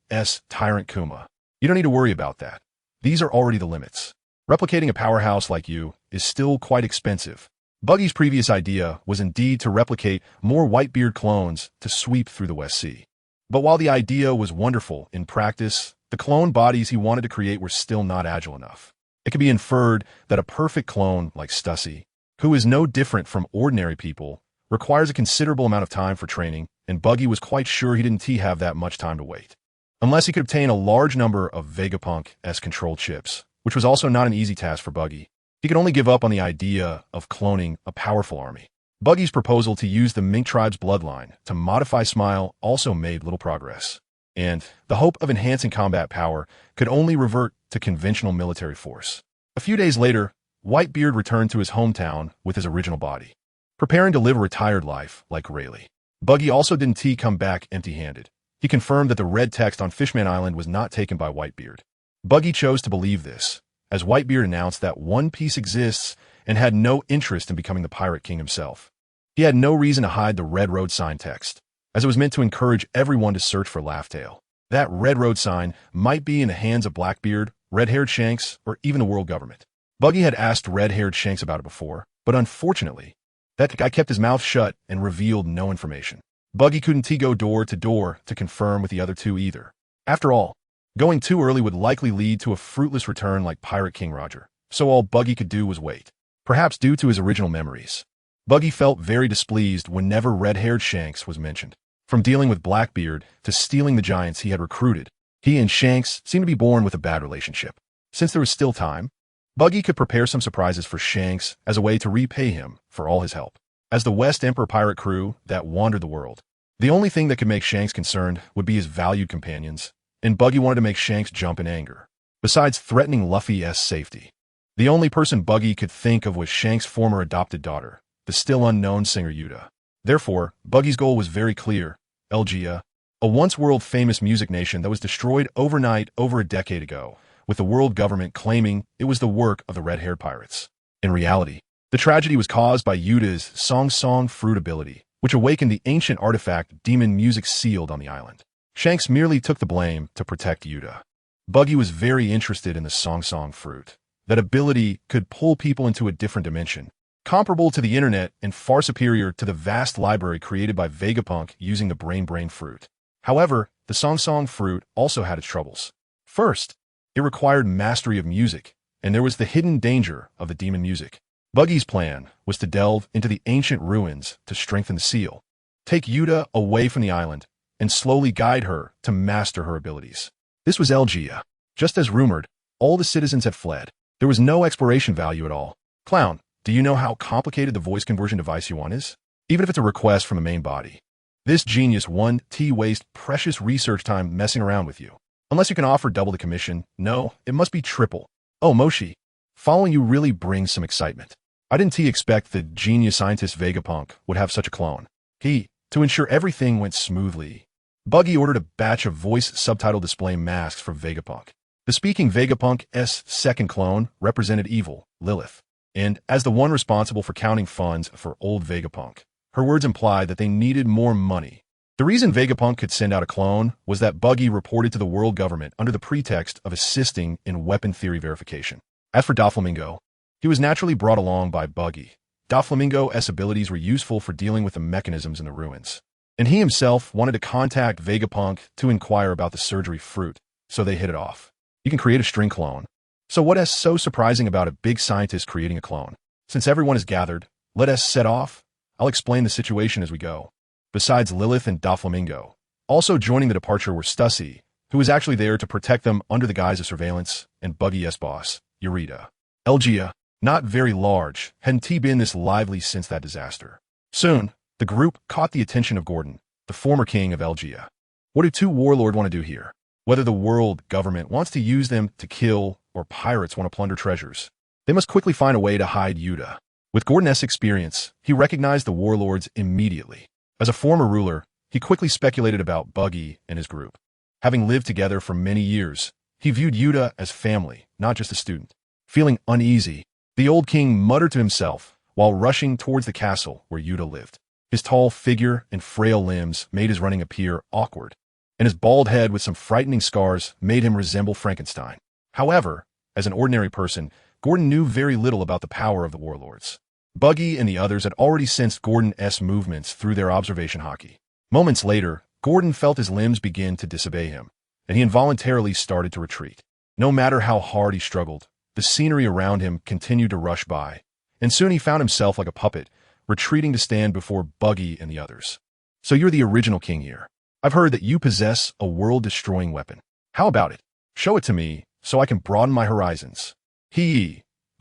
Tyrant Kuma. You don't need to worry about that. These are already the limits. Replicating a powerhouse like you is still quite expensive. Buggy's previous idea was indeed to replicate more Whitebeard clones to sweep through the West Sea. But while the idea was wonderful in practice, the clone bodies he wanted to create were still not agile enough. It could be inferred that a perfect clone like Stussy, who is no different from ordinary people, requires a considerable amount of time for training, and Buggy was quite sure he didn't have that much time to wait. Unless he could obtain a large number of Vegapunk-esque control chips, which was also not an easy task for Buggy. He could only give up on the idea of cloning a powerful army. Buggy's proposal to use the Mink tribe's bloodline to modify Smile also made little progress, and the hope of enhancing combat power could only revert to conventional military force. A few days later, Whitebeard returned to his hometown with his original body, preparing to live a retired life like Rayleigh. Buggy also didn't come back empty-handed. He confirmed that the red text on Fishman Island was not taken by Whitebeard. Buggy chose to believe this, as Whitebeard announced that One Piece exists and had no interest in becoming the Pirate King himself. He had no reason to hide the Red Road sign text, as it was meant to encourage everyone to search for Laugh-Tale. That Red Road sign might be in the hands of Blackbeard, Red-Haired Shanks, or even the world government. Buggy had asked Red-Haired Shanks about it before, but unfortunately, that guy kept his mouth shut and revealed no information. Buggy couldn't go door to door to confirm with the other two either. After all, going too early would likely lead to a fruitless return like Pirate King Roger, so all Buggy could do was wait. Perhaps due to his original memories, Buggy felt very displeased whenever Red-Haired Shanks was mentioned. From dealing with Blackbeard to stealing the giants he had recruited, he and Shanks seemed to be born with a bad relationship. Since there was still time, Buggy could prepare some surprises for Shanks as a way to repay him for all his help. As the West Emperor pirate crew that wandered the world, the only thing that could make Shanks concerned would be his valued companions, and Buggy wanted to make Shanks jump in anger. Besides threatening Luffy's safety, the only person Buggy could think of was Shanks' former adopted daughter, the still unknown singer Yuta. Therefore, Buggy's goal was very clear. Elgia, a once world-famous music nation that was destroyed overnight over a decade ago, with the world government claiming it was the work of the red-haired pirates. In reality, The tragedy was caused by Yuta's song fruit ability, which awakened the ancient artifact demon music sealed on the island. Shanks merely took the blame to protect Yuta. Buggy was very interested in the song fruit. That ability could pull people into a different dimension, comparable to the internet and far superior to the vast library created by Vegapunk using the brain fruit. However, the song fruit also had its troubles. First, it required mastery of music, and there was the hidden danger of the demon music. Buggy's plan was to delve into the ancient ruins to strengthen the seal, take Yuta away from the island, and slowly guide her to master her abilities. This was Elgia. Just as rumored, all the citizens had fled. There was no exploration value at all. Clown, do you know how complicated the voice conversion device you want is? Even if it's a request from the main body. This genius 1T waste precious research time messing around with you. Unless you can offer double the commission, no, it must be triple. Oh, Moshi, following you really brings some excitement. I didn't expect the genius scientist Vegapunk would have such a clone. To ensure everything went smoothly, Buggy ordered a batch of voice subtitle display masks from Vegapunk. The speaking Vegapunk's second clone represented evil, Lilith, and as the one responsible for counting funds for old Vegapunk, her words implied that they needed more money. The reason Vegapunk could send out a clone was that Buggy reported to the world government under the pretext of assisting in weapon theory verification. As for Doflamingo, he was naturally brought along by Buggy. Doflamingo's abilities were useful for dealing with the mechanisms in the ruins, and he himself wanted to contact Vegapunk to inquire about the surgery fruit, so they hit it off. You can create a string clone. So what is so surprising about a big scientist creating a clone? Since everyone is gathered, let us set off. I'll explain the situation as we go. Besides Lilith and Doflamingo, also joining the departure were Stussy, who was actually there to protect them under the guise of surveillance, and Buggy's boss, Eureka. Elgia, not very large, hadn't been this lively since that disaster. Soon, the group caught the attention of Gordon, the former king of Elgia. What do two Warlord want to do here? Whether the world government wants to use them to kill or pirates want to plunder treasures, they must quickly find a way to hide Yuta. With Gordon's experience, he recognized the Warlords immediately. As a former ruler, he quickly speculated about Buggy and his group. Having lived together for many years, he viewed Yuta as family, not just a student. Feeling uneasy, the old king muttered to himself while rushing towards the castle where Yuta lived. His tall figure and frail limbs made his running appear awkward, and his bald head with some frightening scars made him resemble Frankenstein. However, as an ordinary person, Gordon knew very little about the power of the Warlords. Buggy and the others had already sensed Gordon's movements through their observation hockey. Moments later, Gordon felt his limbs begin to disobey him, and he involuntarily started to retreat. No matter how hard he struggled, the scenery around him continued to rush by, and soon he found himself like a puppet, retreating to stand before Buggy and the others. So you're the original king here. I've heard that you possess a world-destroying weapon. How about it? Show it to me so I can broaden my horizons.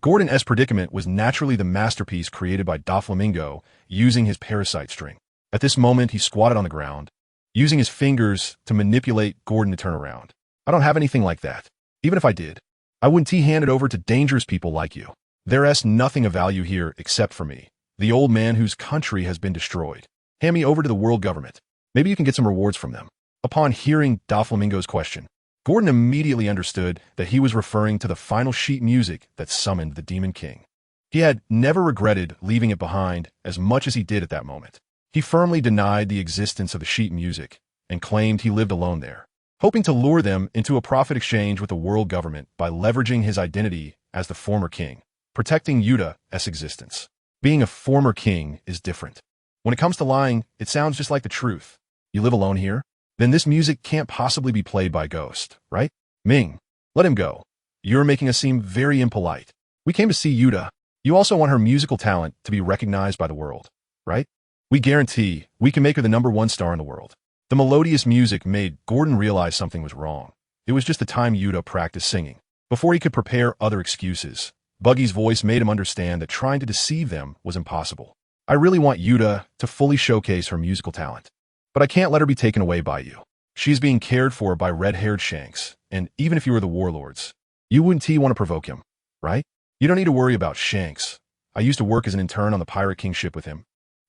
Gordon's predicament was naturally the masterpiece created by Doflamingo using his parasite string. At this moment, he squatted on the ground, using his fingers to manipulate Gordon to turn around. I don't have anything like that. Even if I did, I wouldn't hand it over to dangerous people like you. There's nothing of value here except for me, the old man whose country has been destroyed. Hand me over to the world government. Maybe you can get some rewards from them. Upon hearing Doflamingo's question, Gordon immediately understood that he was referring to the final sheet music that summoned the Demon King. He had never regretted leaving it behind as much as he did at that moment. He firmly denied the existence of the sheet music and claimed he lived alone there, hoping to lure them into a profit exchange with the world government by leveraging his identity as the former king, protecting Yuta's existence. Being a former king is different. When it comes to lying, it sounds just like the truth. You live alone here? Then this music can't possibly be played by a ghost, right? Ming, let him go. You're making us seem very impolite. We came to see Yuta. You also want her musical talent to be recognized by the world, right? We guarantee we can make her the #1 star in the world. The melodious music made Gordon realize something was wrong. It was just the time Yuta practiced singing. Before he could prepare other excuses, Buggy's voice made him understand that trying to deceive them was impossible. I really want Yuta to fully showcase her musical talent, but I can't let her be taken away by you. She's being cared for by red-haired Shanks, and even if you were the Warlords, you wouldn't want to provoke him, right? You don't need to worry about Shanks. I used to work as an intern on the Pirate King ship with him,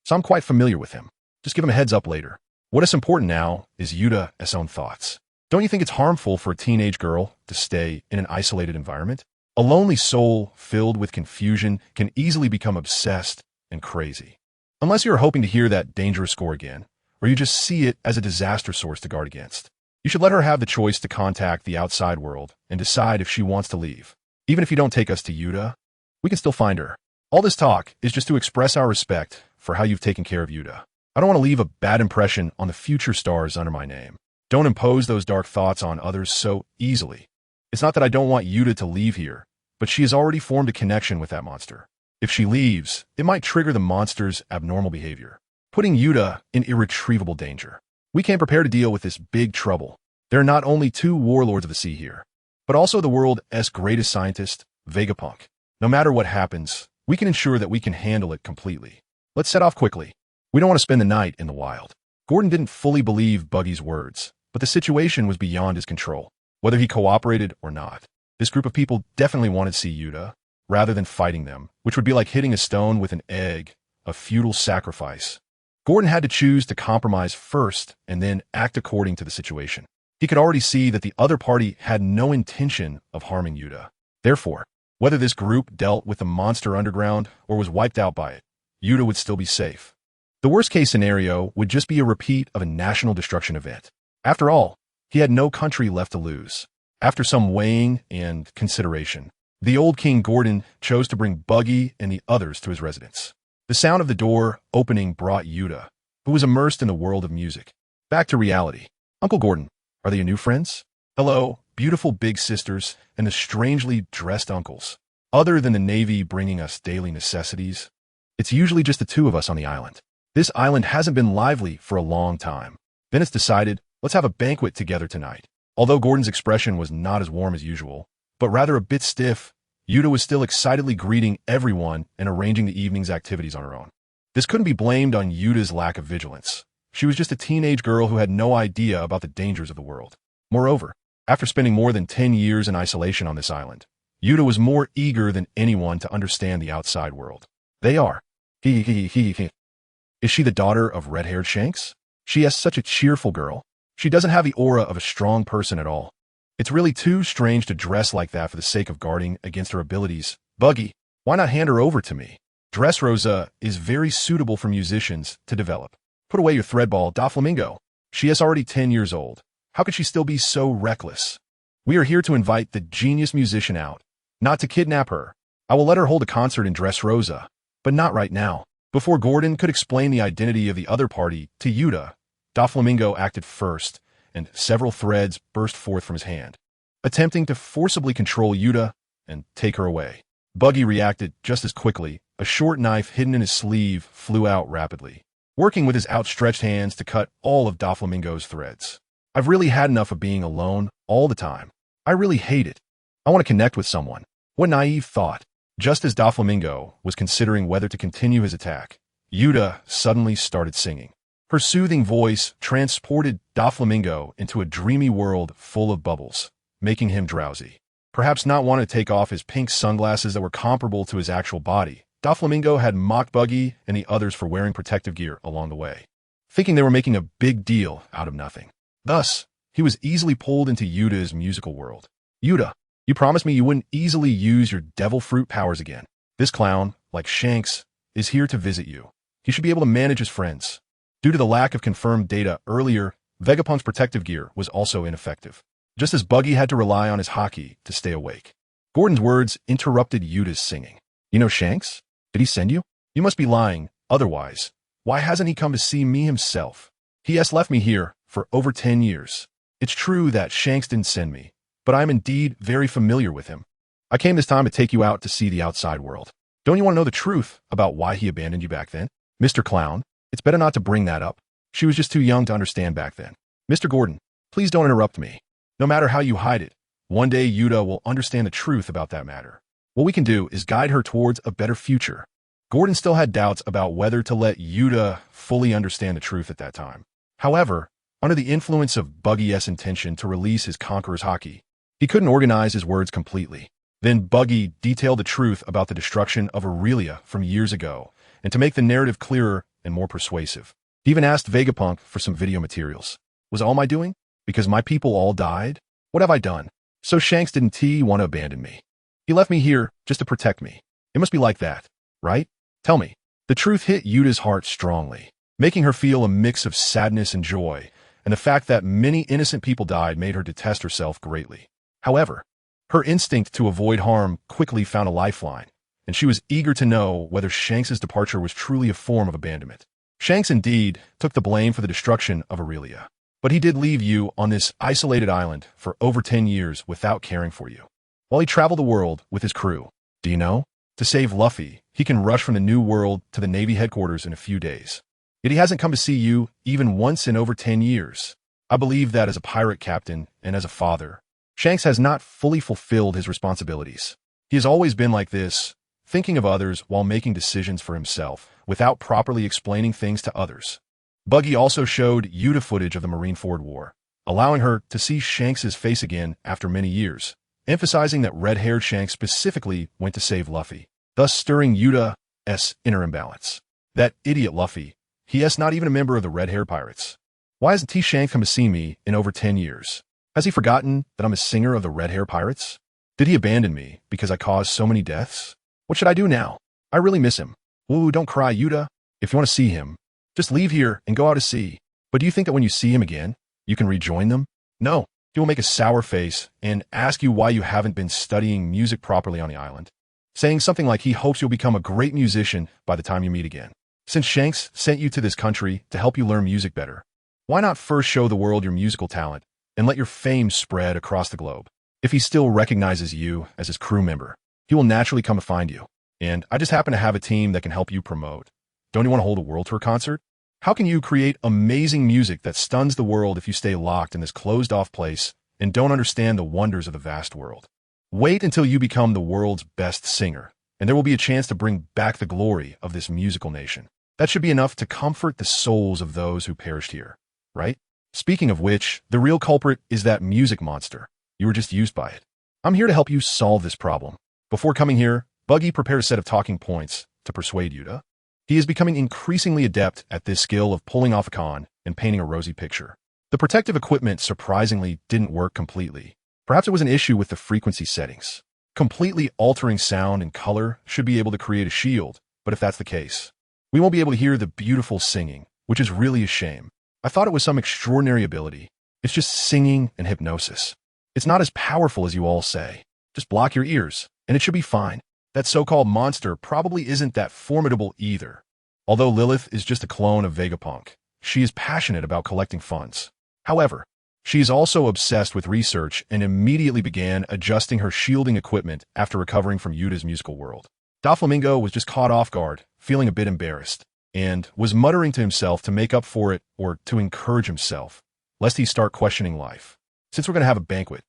so I'm quite familiar with him. Just give him a heads up later. What is important now is Yuta's own thoughts. Don't you think it's harmful for a teenage girl to stay in an isolated environment? A lonely soul filled with confusion can easily become obsessed and crazy. Unless you're hoping to hear that dangerous score again, or you just see it as a disaster source to guard against. You should let her have the choice to contact the outside world and decide if she wants to leave. Even if you don't take us to Yuta, we can still find her. All this talk is just to express our respect for how you've taken care of Yuta. I don't want to leave a bad impression on the future stars under my name. Don't impose those dark thoughts on others so easily. It's not that I don't want Yuta to leave here, but she has already formed a connection with that monster. If she leaves, it might trigger the monster's abnormal behavior, putting Yuta in irretrievable danger. We can't prepare to deal with this big trouble. There are not only two warlords of the sea here, but also the world's greatest scientist, Vegapunk. No matter what happens, we can ensure that we can handle it completely. Let's set off quickly. We don't want to spend the night in the wild. Gordon didn't fully believe Buggy's words, but the situation was beyond his control, whether he cooperated or not. This group of people definitely wanted to see Yuta, rather than fighting them, which would be like hitting a stone with an egg, a futile sacrifice. Gordon had to choose to compromise first and then act according to the situation. He could already see that the other party had no intention of harming Yuta. Therefore, whether this group dealt with the monster underground or was wiped out by it, Yuta would still be safe. The worst-case scenario would just be a repeat of a national destruction event. After all, he had no country left to lose. After some weighing and consideration, the old King Gordon chose to bring Buggy and the others to his residence. The sound of the door opening brought Yuta, who was immersed in the world of music, back to reality. Uncle Gordon, are they your new friends? Hello, beautiful big sisters and the strangely dressed uncles. Other than the Navy bringing us daily necessities, it's usually just the two of us on the island. This island hasn't been lively for a long time. Then it's decided, let's have a banquet together tonight. Although Gordon's expression was not as warm as usual, but rather a bit stiff, Yuta was still excitedly greeting everyone and arranging the evening's activities on her own. This couldn't be blamed on Yuta's lack of vigilance. She was just a teenage girl who had no idea about the dangers of the world. Moreover, after spending more than 10 years in isolation on this island, Yuta was more eager than anyone to understand the outside world. They are. Is she the daughter of red-haired Shanks? She is such a cheerful girl. She doesn't have the aura of a strong person at all. It's really too strange to dress like that for the sake of guarding against her abilities. Buggy, why not hand her over to me? Dressrosa is very suitable for musicians to develop. Put away your threadball, Doflamingo. She is already 10 years old. How could she still be so reckless? We are here to invite the genius musician out, not to kidnap her. I will let her hold a concert in Dressrosa, but not right now. Before Gordon could explain the identity of the other party to Yuta, Doflamingo acted first, and several threads burst forth from his hand, attempting to forcibly control Yuta and take her away. Buggy reacted just as quickly. A short knife hidden in his sleeve flew out rapidly, working with his outstretched hands to cut all of Doflamingo's threads. I've really had enough of being alone all the time. I really hate it. I want to connect with someone. What naive thought. Just as Doflamingo was considering whether to continue his attack, Yuta suddenly started singing. Her soothing voice transported Doflamingo into a dreamy world full of bubbles, making him drowsy. Perhaps not wanting to take off his pink sunglasses that were comparable to his actual body, Doflamingo had mocked Buggy and the others for wearing protective gear along the way, thinking they were making a big deal out of nothing. Thus, he was easily pulled into Yuta's musical world. Yuta, you promised me you wouldn't easily use your devil fruit powers again. This clown, like Shanks, is here to visit you. He should be able to manage his friends. Due to the lack of confirmed data earlier, Vegapunk's protective gear was also ineffective, just as Buggy had to rely on his hockey to stay awake. Gordon's words interrupted Yuta's singing. You know Shanks? Did he send you? You must be lying. Otherwise, why hasn't he come to see me himself? He has left me here for over 10 years. It's true that Shanks didn't send me, but I am indeed very familiar with him. I came this time to take you out to see the outside world. Don't you want to know the truth about why he abandoned you back then? Mr. Clown, it's better not to bring that up. She was just too young to understand back then. Mr. Gordon, please don't interrupt me. No matter how you hide it, one day Yuta will understand the truth about that matter. What we can do is guide her towards a better future. Gordon still had doubts about whether to let Yuta fully understand the truth at that time. However, under the influence of Buggy's intention to release his conqueror's hockey, he couldn't organize his words completely. Then Buggy detailed the truth about the destruction of Aurelia from years ago, and to make the narrative clearer and more persuasive, he even asked Vegapunk for some video materials. Was all my doing? Because my people all died? What have I done? So Shanks didn't want to abandon me. He left me here just to protect me. It must be like that, right? Tell me. The truth hit Yuta's heart strongly, making her feel a mix of sadness and joy, and the fact that many innocent people died made her detest herself greatly. However, her instinct to avoid harm quickly found a lifeline, and she was eager to know whether Shanks's departure was truly a form of abandonment. Shanks indeed took the blame for the destruction of Aurelia, but he did leave you on this isolated island for over 10 years without caring for you. While he traveled the world with his crew, do you know? To save Luffy, he can rush from the New World to the Navy headquarters in a few days. Yet he hasn't come to see you even once in over 10 years. I believe that as a pirate captain and as a father, Shanks has not fully fulfilled his responsibilities. He has always been like this, thinking of others while making decisions for himself, without properly explaining things to others. Buggy also showed Yuta footage of the Marineford War, allowing her to see Shanks's face again after many years, emphasizing that red-haired Shanks specifically went to save Luffy, thus stirring Yuta's inner imbalance. That idiot Luffy, he is not even a member of the red-haired pirates. Why hasn't Shanks come to see me in over 10 years? Has he forgotten that I'm a singer of the red-haired pirates? Did he abandon me because I caused so many deaths? What should I do now? I really miss him. Ooh, don't cry, Yuta. If you want to see him, just leave here and go out to sea. But do you think that when you see him again, you can rejoin them? No. He will make a sour face and ask you why you haven't been studying music properly on the island, saying something like he hopes you'll become a great musician by the time you meet again. Since Shanks sent you to this country to help you learn music better, why not first show the world your musical talent and let your fame spread across the globe? If he still recognizes you as his crew member, he will naturally come to find you. And I just happen to have a team that can help you promote. Don't you want to hold a world tour concert? How can you create amazing music that stuns the world if you stay locked in this closed-off place and don't understand the wonders of the vast world? Wait until you become the world's best singer, and there will be a chance to bring back the glory of this musical nation. That should be enough to comfort the souls of those who perished here, right? Speaking of which, the real culprit is that music monster. You were just used by it. I'm here to help you solve this problem. Before coming here, Buggy prepared a set of talking points to persuade Yuta. He is becoming increasingly adept at this skill of pulling off a con and painting a rosy picture. The protective equipment surprisingly didn't work completely. Perhaps it was an issue with the frequency settings. Completely altering sound and color should be able to create a shield, but if that's the case, we won't be able to hear the beautiful singing, which is really a shame. I thought it was some extraordinary ability. It's just singing and hypnosis. It's not as powerful as you all say. Just block your ears, and it should be fine. That so-called monster probably isn't that formidable either. Although Lilith is just a clone of Vegapunk, she is passionate about collecting funds. However, she is also obsessed with research and immediately began adjusting her shielding equipment after recovering from Yuta's musical world. Doflamingo was just caught off guard, feeling a bit embarrassed, and was muttering to himself to make up for it or to encourage himself, lest he start questioning life. Since we're going to have a banquet,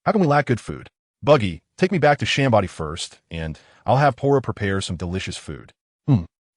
how can we lack good food? Buggy, take me back to Shambody first, and I'll have Pora prepare some delicious food.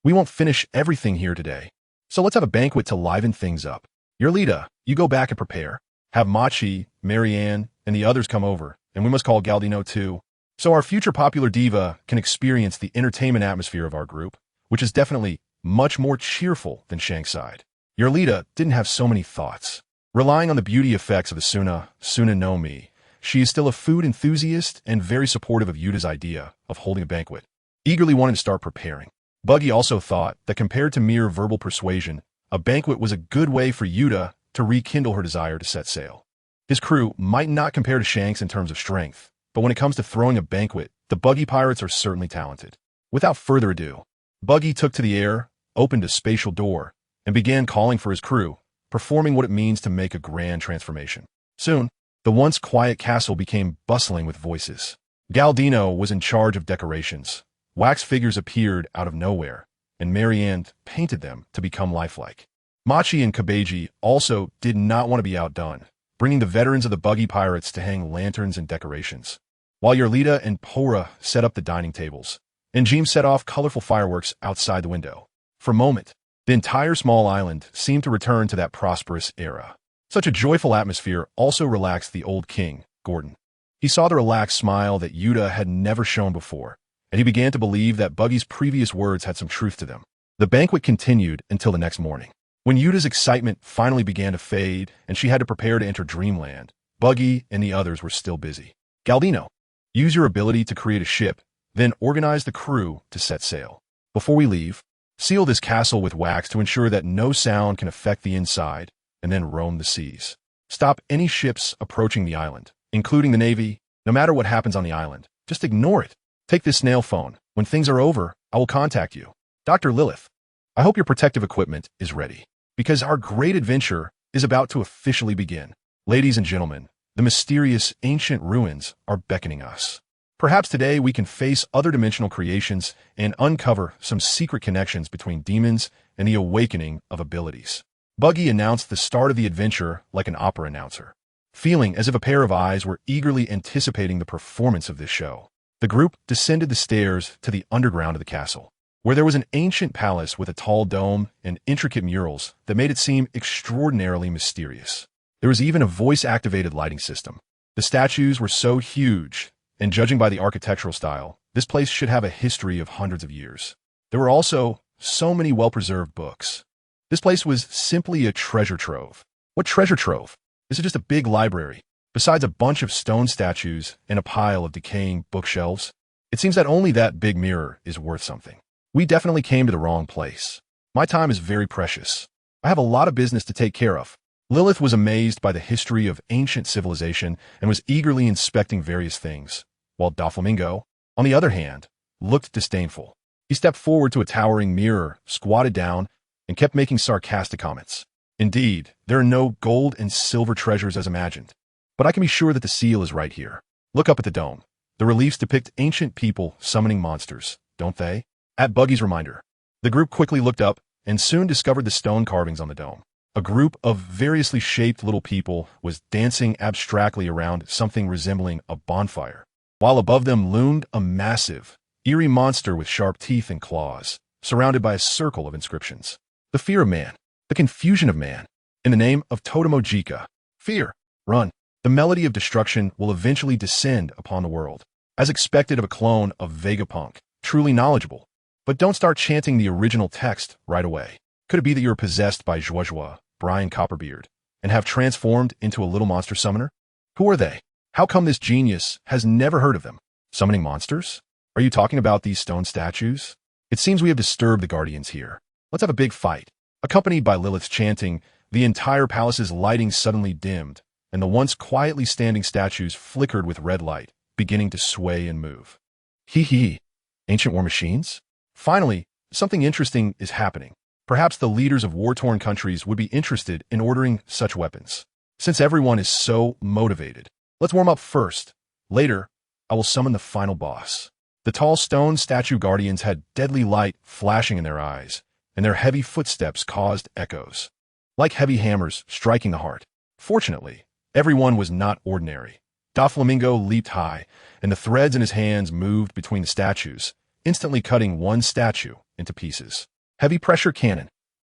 We won't finish everything here today, so let's have a banquet to liven things up. Yerlita, you go back and prepare. Have Machi, Marianne, and the others come over, and we must call Galdino too, so our future popular diva can experience the entertainment atmosphere of our group, which is definitely much more cheerful than Shankside. Yerlita didn't have so many thoughts. Relying on the beauty effects of Asuna no Mi, she is still a food enthusiast and very supportive of Yuta's idea of holding a banquet, eagerly wanting to start preparing. Buggy also thought that compared to mere verbal persuasion, a banquet was a good way for Yuta to rekindle her desire to set sail. His crew might not compare to Shanks in terms of strength, but when it comes to throwing a banquet, the Buggy pirates are certainly talented. Without further ado, Buggy took to the air, opened a spatial door, and began calling for his crew, performing what it means to make a grand transformation. Soon, the once quiet castle became bustling with voices. Galdino was in charge of decorations. Wax figures appeared out of nowhere, and Marianne painted them to become lifelike. Machi and Kabeji also did not want to be outdone, bringing the veterans of the Buggy pirates to hang lanterns and decorations, while Yerlita and Pora set up the dining tables, and Jeem set off colorful fireworks outside the window. For a moment, the entire small island seemed to return to that prosperous era. Such a joyful atmosphere also relaxed the old king, Gordon. He saw the relaxed smile that Yuta had never shown before, and he began to believe that Buggy's previous words had some truth to them. The banquet continued until the next morning. When Yuta's excitement finally began to fade and she had to prepare to enter dreamland, Buggy and the others were still busy. Galdino, Use your ability to create a ship, then organize the crew to set sail. Before we leave, seal this castle with wax to ensure that no sound can affect the inside, and then roam the seas. Stop any ships approaching the island, including the Navy. No matter what happens on the island, just ignore it. Take this snail phone. When things are over, I will contact you. Dr. Lilith, I hope your protective equipment is ready, because our great adventure is about to officially begin. Ladies and gentlemen, the mysterious ancient ruins are beckoning us. Perhaps today we can face other dimensional creations and uncover some secret connections between demons and the awakening of abilities. Buggy announced the start of the adventure like an opera announcer, feeling as if a pair of eyes were eagerly anticipating the performance of this show. The group descended the stairs to the underground of the castle, where there was an ancient palace with a tall dome and intricate murals that made it seem extraordinarily mysterious. There was even a voice-activated lighting system. The statues were so huge, and judging by the architectural style, this place should have a history of hundreds of years. There were also so many well-preserved books. This place was simply a treasure trove. What treasure trove? Is it just a big library, besides a bunch of stone statues and a pile of decaying bookshelves? It seems that only that big mirror is worth something. We definitely came to the wrong place. My time is very precious. I have a lot of business to take care of. Lilith was amazed by the history of ancient civilization and was eagerly inspecting various things, while Doflamingo, on the other hand, looked disdainful. He stepped forward to a towering mirror, squatted down, and kept making sarcastic comments. Indeed, there are no gold and silver treasures as imagined, but I can be sure that the seal is right here. Look up at the dome. The reliefs depict ancient people summoning monsters, don't they? At Buggy's reminder, the group quickly looked up and soon discovered the stone carvings on the dome. A group of variously shaped little people was dancing abstractly around something resembling a bonfire, while above them loomed a massive, eerie monster with sharp teeth and claws, surrounded by a circle of inscriptions. The fear of man, the confusion of man, in the name of Totemojika. Fear, run. The melody of destruction will eventually descend upon the world, as expected of a clone of Vegapunk, truly knowledgeable. But don't start chanting the original text right away. Could it be that you're possessed by Joie, Brian Copperbeard, and have transformed into a little monster summoner? Who are they? How come this genius has never heard of them? Summoning monsters? Are you talking about these stone statues? It seems we have disturbed the guardians here. Let's have a big fight. Accompanied by Lilith's chanting, the entire palace's lighting suddenly dimmed, and the once quietly standing statues flickered with red light, beginning to sway and move. Hee hee. Ancient war machines? Finally, something interesting is happening. Perhaps the leaders of war-torn countries would be interested in ordering such weapons. Since everyone is so motivated, let's warm up first. Later, I will summon the final boss. The tall stone statue guardians had deadly light flashing in their eyes, and their heavy footsteps caused echoes, like heavy hammers striking the heart. Fortunately, everyone was not ordinary. Doflamingo leaped high, and the threads in his hands moved between the statues, instantly cutting one statue into pieces. Heavy pressure cannon.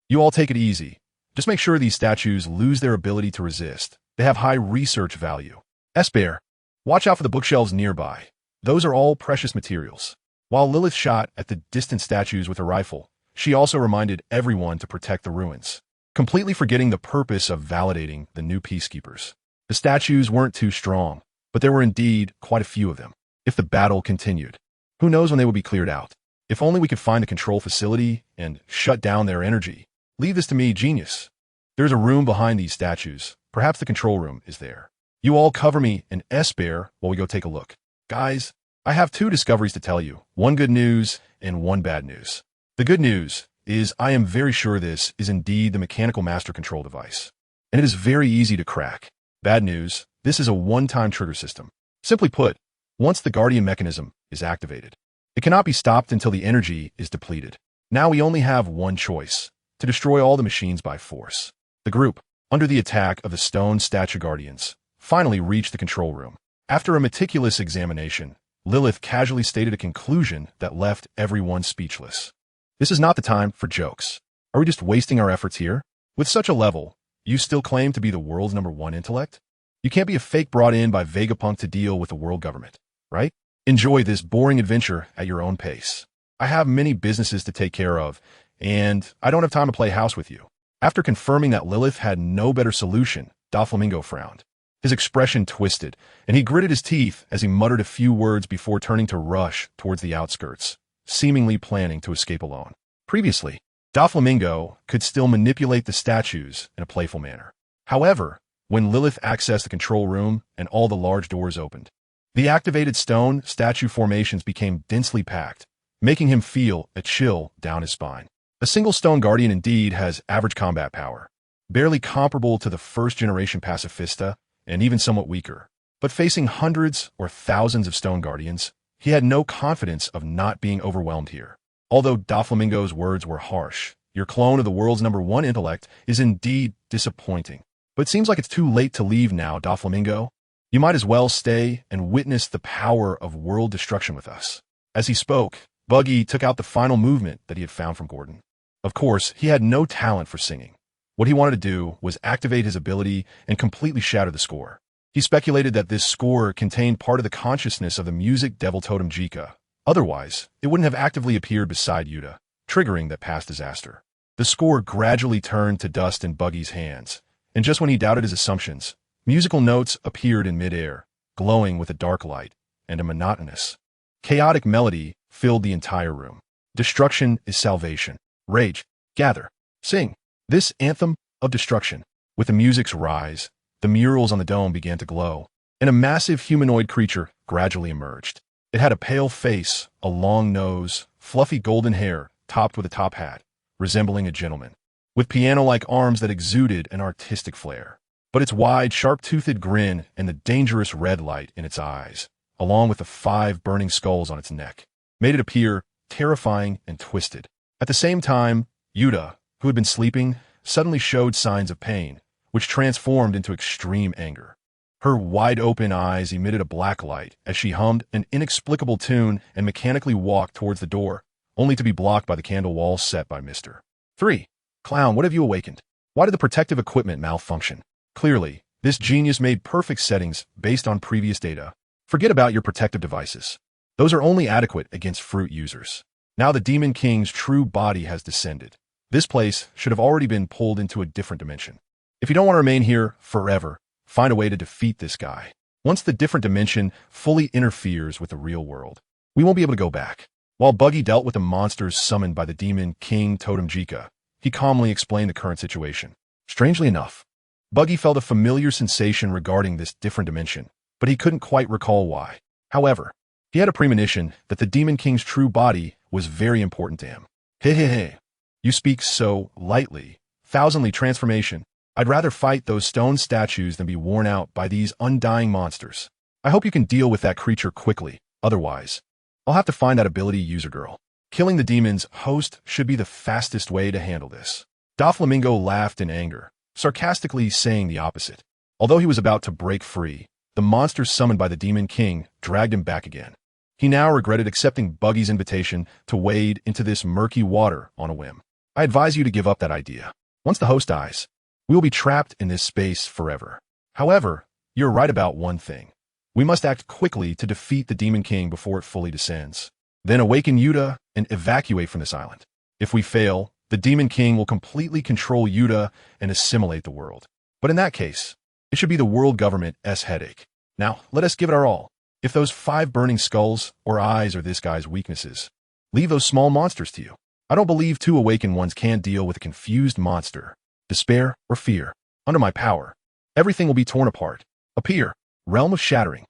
You all take it easy. Just make sure these statues lose their ability to resist. They have high research value. S-Bear, watch out for the bookshelves nearby. Those are all precious materials. While Lilith shot at the distant statues with a rifle, she also reminded everyone to protect the ruins, completely forgetting the purpose of validating the new peacekeepers. The statues weren't too strong, but there were indeed quite a few of them. If the battle continued, who knows when they would be cleared out? If only we could find the control facility and shut down their energy. Leave this to me, genius. There's a room behind these statues. Perhaps the control room is there. You all cover me in S-Bear while we go take a look. Guys, I have two discoveries to tell you. One good news and one bad news. The good news is I am very sure this is indeed the mechanical master control device, and it is very easy to crack. Bad news, this is a one-time trigger system. Simply put, once the guardian mechanism is activated, it cannot be stopped until the energy is depleted. Now we only have one choice, to destroy all the machines by force. The group, under the attack of the stone statue guardians, finally reached the control room. After a meticulous examination, Lilith casually stated a conclusion that left everyone speechless. This is not the time for jokes. Are we just wasting our efforts here? With such a level, you still claim to be the world's #1 intellect? You can't be a fake brought in by Vegapunk to deal with the world government, right? Enjoy this boring adventure at your own pace. I have many businesses to take care of, and I don't have time to play house with you. After confirming that Lilith had no better solution, Doflamingo frowned. His expression twisted, and he gritted his teeth as he muttered a few words before turning to rush towards the outskirts, seemingly planning to escape alone. Previously, Doflamingo could still manipulate the statues in a playful manner. However, when Lilith accessed the control room and all the large doors opened, the activated stone statue formations became densely packed, making him feel a chill down his spine. A single stone guardian indeed has average combat power, barely comparable to the first-generation pacifista and even somewhat weaker. But facing hundreds or thousands of stone guardians, he had no confidence of not being overwhelmed here. Although Doflamingo's words were harsh, your clone of the world's #1 intellect is indeed disappointing. But it seems like it's too late to leave now, Doflamingo. You might as well stay and witness the power of world destruction with us. As he spoke, Buggy took out the final movement that he had found from Gordon. Of course, he had no talent for singing. What he wanted to do was activate his ability and completely shatter the score. He speculated that this score contained part of the consciousness of the music devil totem Nika. Otherwise, it wouldn't have actively appeared beside Yuta, triggering that past disaster. The score gradually turned to dust in Buggy's hands, and just when he doubted his assumptions, musical notes appeared in midair, glowing with a dark light, and a monotonous, chaotic melody filled the entire room. Destruction is salvation. Rage, gather, sing. This anthem of destruction. With the music's rise, the murals on the dome began to glow, and a massive humanoid creature gradually emerged. It had a pale face, a long nose, fluffy golden hair, topped with a top hat, resembling a gentleman, with piano-like arms that exuded an artistic flair. But its wide, sharp-toothed grin and the dangerous red light in its eyes, along with the 5 burning skulls on its neck, made it appear terrifying and twisted. At the same time, Yuta, who had been sleeping, suddenly showed signs of pain, which transformed into extreme anger. Her wide-open eyes emitted a black light as she hummed an inexplicable tune and mechanically walked towards the door, only to be blocked by the candle wall set by Mr. 3. Clown, what have you awakened? Why did the protective equipment malfunction? Clearly, this genius made perfect settings based on previous data. Forget about your protective devices. Those are only adequate against fruit users. Now the Demon King's true body has descended. This place should have already been pulled into a different dimension. If you don't want to remain here forever, find a way to defeat this guy. Once the different dimension fully interferes with the real world, we won't be able to go back. While Buggy dealt with the monsters summoned by the Demon King Totem Nika, he calmly explained the current situation. Strangely enough, Buggy felt a familiar sensation regarding this different dimension, but he couldn't quite recall why. However, he had a premonition that the Demon King's true body was very important to him. Hey, you speak so lightly. Thousandly transformation. I'd rather fight those stone statues than be worn out by these undying monsters. I hope you can deal with that creature quickly, otherwise, I'll have to find that ability user girl. Killing the demon's host should be the fastest way to handle this. Doflamingo laughed in anger, sarcastically saying the opposite. Although he was about to break free, the monsters summoned by the Demon King dragged him back again. He now regretted accepting Buggy's invitation to wade into this murky water on a whim. I advise you to give up that idea. Once the host dies, we will be trapped in this space forever. However, you're right about one thing. We must act quickly to defeat the Demon King before it fully descends. Then awaken Yuta and evacuate from this island. If we fail, the Demon King will completely control Yuta and assimilate the world. But in that case, it should be the world government's headache. Now, let us give it our all. If those 5 burning skulls or eyes are this guy's weaknesses, leave those small monsters to you. I don't believe 2 awakened ones can't deal with a confused monster. Despair or fear. Under my power, everything will be torn apart. Appear. Realm of Shattering.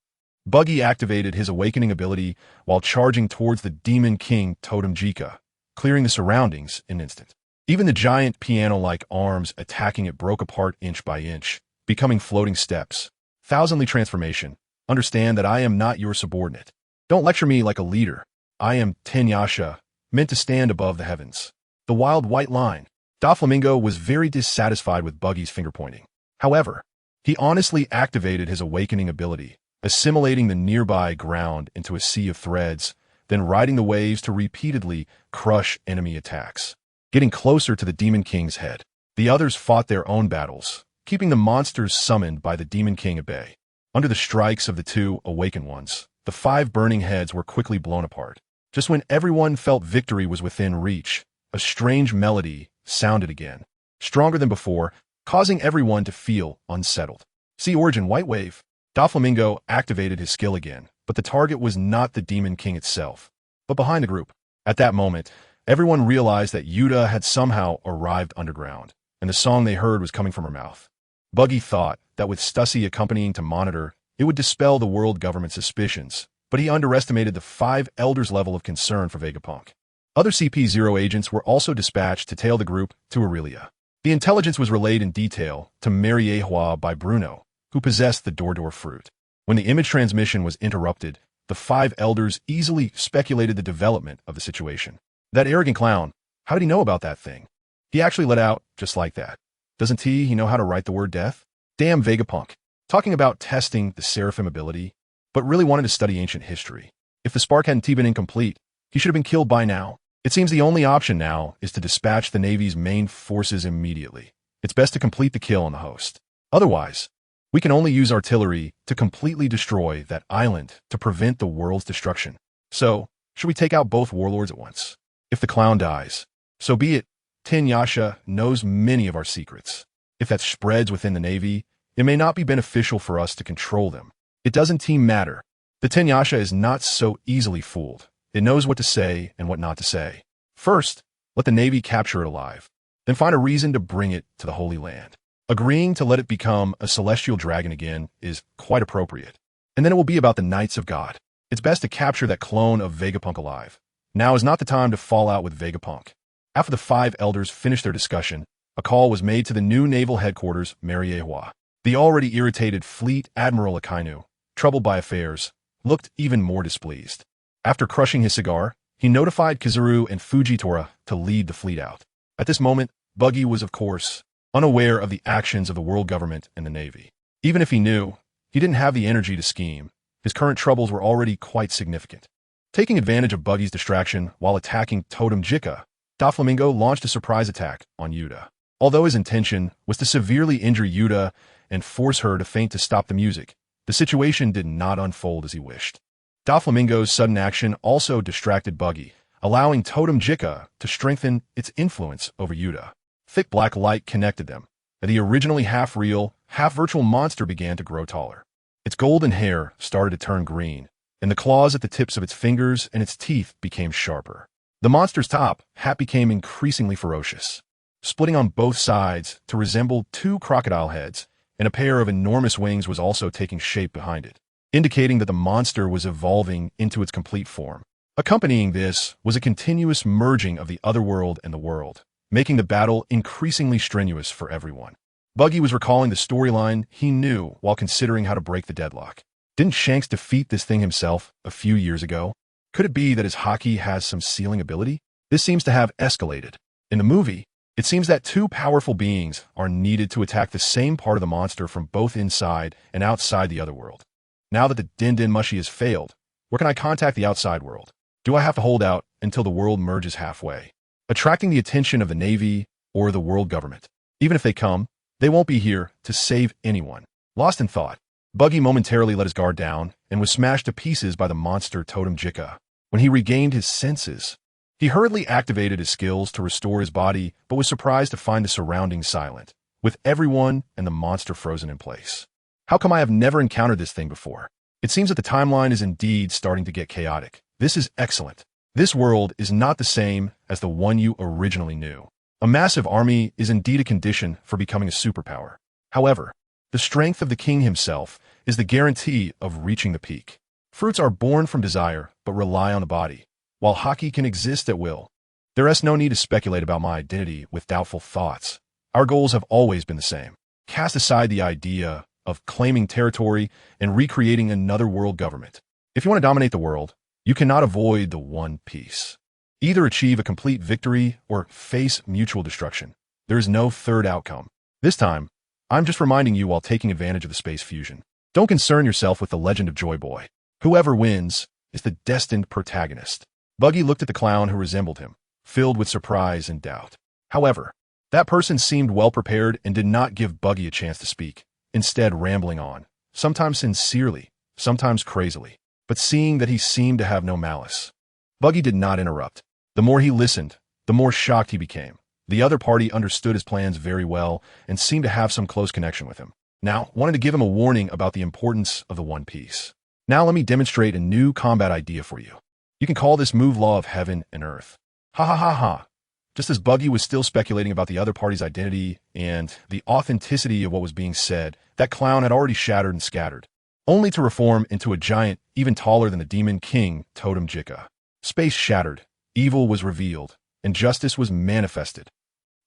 Buggy activated his awakening ability while charging towards the Demon King Totem Nika, clearing the surroundings in an instant. Even the giant piano-like arms attacking it broke apart inch by inch, becoming floating steps. Thousandly transformation. Understand that I am not your subordinate. Don't lecture me like a leader. I am Tenyasha, meant to stand above the heavens. The wild white line. Doflamingo was very dissatisfied with Buggy's finger-pointing. However, he honestly activated his awakening ability, assimilating the nearby ground into a sea of threads, then riding the waves to repeatedly crush enemy attacks. Getting closer to the Demon King's head, the others fought their own battles, keeping the monsters summoned by the Demon King at bay. Under the strikes of the 2 awakened ones, the 5 burning heads were quickly blown apart. Just when everyone felt victory was within reach, a strange melody sounded again, stronger than before, causing everyone to feel unsettled. See Origin White Wave. Doflamingo activated his skill again, but the target was not the Demon King itself, but behind the group. At that moment, everyone realized that Yuta had somehow arrived underground, and the song they heard was coming from her mouth. Buggy thought that with Stussy accompanying to monitor, it would dispel the world government's suspicions, but he underestimated the 5 Elders' level of concern for Vegapunk. Other CP0 agents were also dispatched to tail the group to Aurelia. The intelligence was relayed in detail to Mariehua by Bruno, who possessed the Door fruit. When the image transmission was interrupted, the 5 Elders easily speculated the development of the situation. That arrogant clown, how did he know about that thing? He actually let out just like that. Doesn't he know how to write the word death? Damn Vegapunk. Talking about testing the Seraphim ability, but really wanted to study ancient history. If the spark hadn't been incomplete, he should have been killed by now. It seems the only option now is to dispatch the Navy's main forces immediately. It's best to complete the kill on the host. Otherwise, we can only use artillery to completely destroy that island to prevent the world's destruction. So, should we take out both warlords at once? If the clown dies, so be it. Tenyasha knows many of our secrets. If that spreads within the Navy, it may not be beneficial for us to control them. It doesn't matter. The Tenyasha is not so easily fooled. It knows what to say and what not to say. First, let the Navy capture it alive. Then find a reason to bring it to the Holy Land. Agreeing to let it become a celestial dragon again is quite appropriate. And then it will be about the Knights of God. It's best to capture that clone of Vegapunk alive. Now is not the time to fall out with Vegapunk. After the 5 Elders finished their discussion, a call was made to the new naval headquarters, Mariehua. The already irritated Fleet Admiral Akainu, troubled by affairs, looked even more displeased. After crushing his cigar, he notified Kizaru and Fujitora to lead the fleet out. At this moment, Buggy was, of course, unaware of the actions of the world government and the Navy. Even if he knew, he didn't have the energy to scheme. His current troubles were already quite significant. Taking advantage of Buggy's distraction while attacking Totem Jika, Doflamingo launched a surprise attack on Yuta. Although his intention was to severely injure Yuta and force her to faint to stop the music, the situation did not unfold as he wished. Doflamingo's sudden action also distracted Buggy, allowing Totem Jika to strengthen its influence over Yuta. Thick black light connected them, and the originally half-real, half-virtual monster began to grow taller. Its golden hair started to turn green, and the claws at the tips of its fingers and its teeth became sharper. The monster's top hat became increasingly ferocious, splitting on both sides to resemble 2 crocodile heads, and a pair of enormous wings was also taking shape behind it, indicating that the monster was evolving into its complete form. Accompanying this was a continuous merging of the other world and the world, making the battle increasingly strenuous for everyone. Buggy was recalling the storyline he knew while considering how to break the deadlock. Didn't Shanks defeat this thing himself a few years ago? Could it be that his hockey has some sealing ability? This seems to have escalated. In the movie, it seems that 2 powerful beings are needed to attack the same part of the monster from both inside and outside the other world. Now that the Din Din Mushi has failed, where can I contact the outside world? Do I have to hold out until the world merges halfway, attracting the attention of the Navy or the world government? Even if they come, they won't be here to save anyone. Lost in thought, Buggy momentarily let his guard down and was smashed to pieces by the monster Totem Jika. When he regained his senses, he hurriedly activated his skills to restore his body, but was surprised to find the surroundings silent, with everyone and the monster frozen in place. How come I have never encountered this thing before? It seems that the timeline is indeed starting to get chaotic. This is excellent. This world is not the same as the one you originally knew. A massive army is indeed a condition for becoming a superpower. However, the strength of the king himself is the guarantee of reaching the peak. Fruits are born from desire, but rely on the body, while hockey can exist at will. There is no need to speculate about my identity with doubtful thoughts. Our goals have always been the same. Cast aside the idea of claiming territory and recreating another world government. If you want to dominate the world, you cannot avoid the One Piece. Either achieve a complete victory or face mutual destruction. There is no third outcome. This time, I'm just reminding you while taking advantage of the space fusion. Don't concern yourself with the legend of Joy Boy. Whoever wins is the destined protagonist. Buggy looked at the clown who resembled him, filled with surprise and doubt. However, that person seemed well prepared and did not give Buggy a chance to speak, instead rambling on, sometimes sincerely, sometimes crazily, but seeing that he seemed to have no malice. Buggy did not interrupt. The more he listened, the more shocked he became. The other party understood his plans very well and seemed to have some close connection with him. Now, wanted to give him a warning about the importance of the One Piece. Now let me demonstrate a new combat idea for you. You can call this move Law of Heaven and Earth. Ha ha ha ha. Just as Buggy was still speculating about the other party's identity and the authenticity of what was being said, that clown had already shattered and scattered, only to reform into a giant even taller than the Demon King Totem Nika. Space shattered, evil was revealed, and justice was manifested.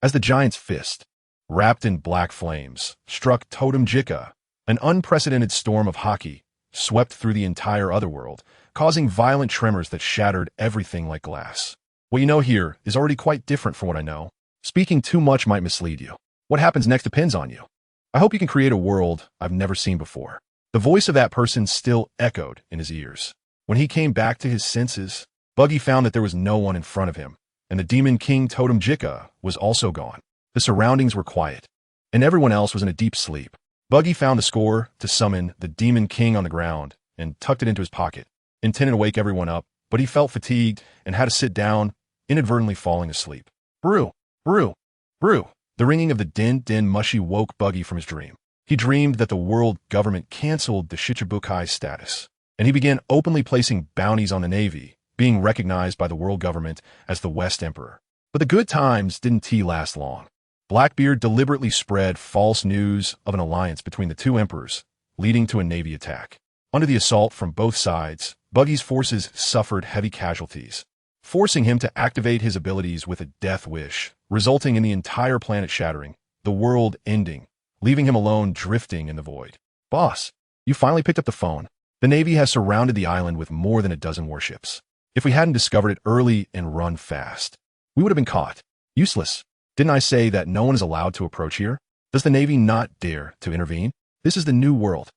As the giant's fist, wrapped in black flames, struck Totem Nika, an unprecedented storm of haki swept through the entire otherworld, causing violent tremors that shattered everything like glass. What you know here is already quite different from what I know. Speaking too much might mislead you. What happens next depends on you. I hope you can create a world I've never seen before. The voice of that person still echoed in his ears. When he came back to his senses, Buggy found that there was no one in front of him, and the Demon King Totem Nika was also gone. The surroundings were quiet, and everyone else was in a deep sleep. Buggy found the score to summon the Demon King on the ground and tucked it into his pocket, intending to wake everyone up, but he felt fatigued and had to sit down, inadvertently falling asleep. Brew, brew, brew. The ringing of the din mushy woke Buggy from his dream. He dreamed that the world government canceled the Shichibukai status, and he began openly placing bounties on the Navy, being recognized by the world government as the West Emperor. But the good times didn't last long. Blackbeard deliberately spread false news of an alliance between the two emperors, leading to a Navy attack. Under the assault from both sides, Buggy's forces suffered heavy casualties, forcing him to activate his abilities with a death wish, resulting in the entire planet shattering, the world ending, leaving him alone drifting in the void. Boss, you finally picked up the phone. The Navy has surrounded the island with more than a dozen warships. If we hadn't discovered it early and run fast, we would have been caught. Useless. Didn't I say that no one is allowed to approach here? Does the Navy not dare to intervene? This is the new world.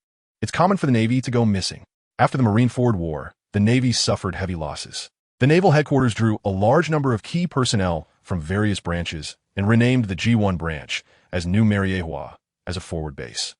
It's common for the Navy to go missing. After the Marineford War, the Navy suffered heavy losses. The Naval Headquarters drew a large number of key personnel from various branches and renamed the G1 branch as New Mariehua as a forward base,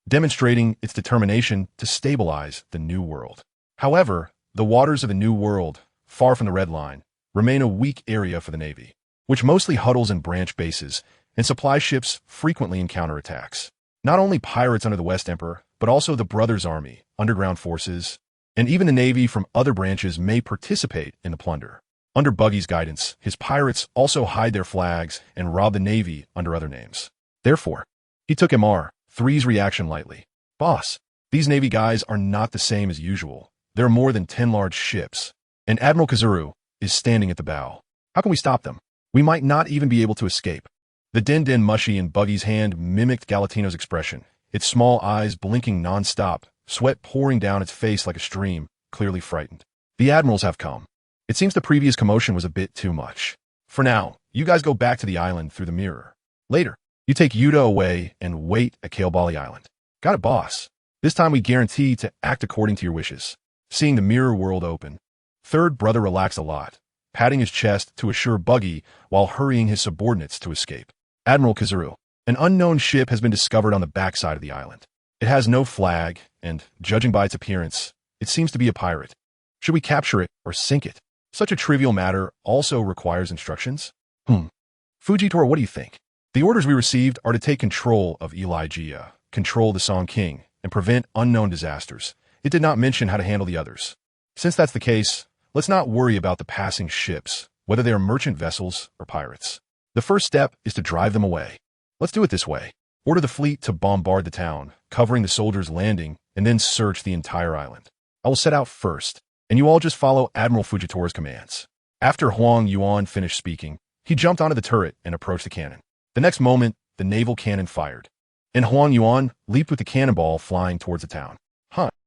demonstrating its determination to stabilize the New World. However, the waters of the New World, far from the Red Line, remain a weak area for the Navy, which mostly huddles in branch bases, and supply ships frequently encounter attacks. Not only pirates under the West Emperor, but also the Brothers' Army, underground forces, and even the Navy from other branches may participate in the plunder. Under Buggy's guidance, his pirates also hide their flags and rob the Navy under other names. Therefore, he took MR3's reaction lightly. Boss, these Navy guys are not the same as usual. There are more than 10 large ships, and Admiral Kazuru is standing at the bow. How can we stop them? We might not even be able to escape. The din mushy in Buggy's hand mimicked Galatino's expression, its small eyes blinking non-stop, sweat pouring down its face like a stream, clearly frightened. The admirals have come. It seems the previous commotion was a bit too much. For now, you guys go back to the island through the mirror. Later, you take Yuta away and wait at Kalebali Island. Got it, boss. This time we guarantee to act according to your wishes. Seeing the mirror world open, third brother relaxed a lot, patting his chest to assure Buggy while hurrying his subordinates to escape. Admiral Kazuru, an unknown ship has been discovered on the backside of the island. It has no flag, and, judging by its appearance, it seems to be a pirate. Should we capture it or sink it? Such a trivial matter also requires instructions. Fujitora, what do you think? The orders we received are to take control of Elijah, control the Song King, and prevent unknown disasters. It did not mention how to handle the others. Since that's the case, let's not worry about the passing ships, whether they are merchant vessels or pirates. The first step is to drive them away. Let's do it this way. Order the fleet to bombard the town, covering the soldiers' landing, and then search the entire island. I will set out first, and you all just follow Admiral Fujitora's commands. After Huang Yuan finished speaking, he jumped onto the turret and approached the cannon. The next moment, the naval cannon fired, and Huang Yuan leaped with the cannonball flying towards the town.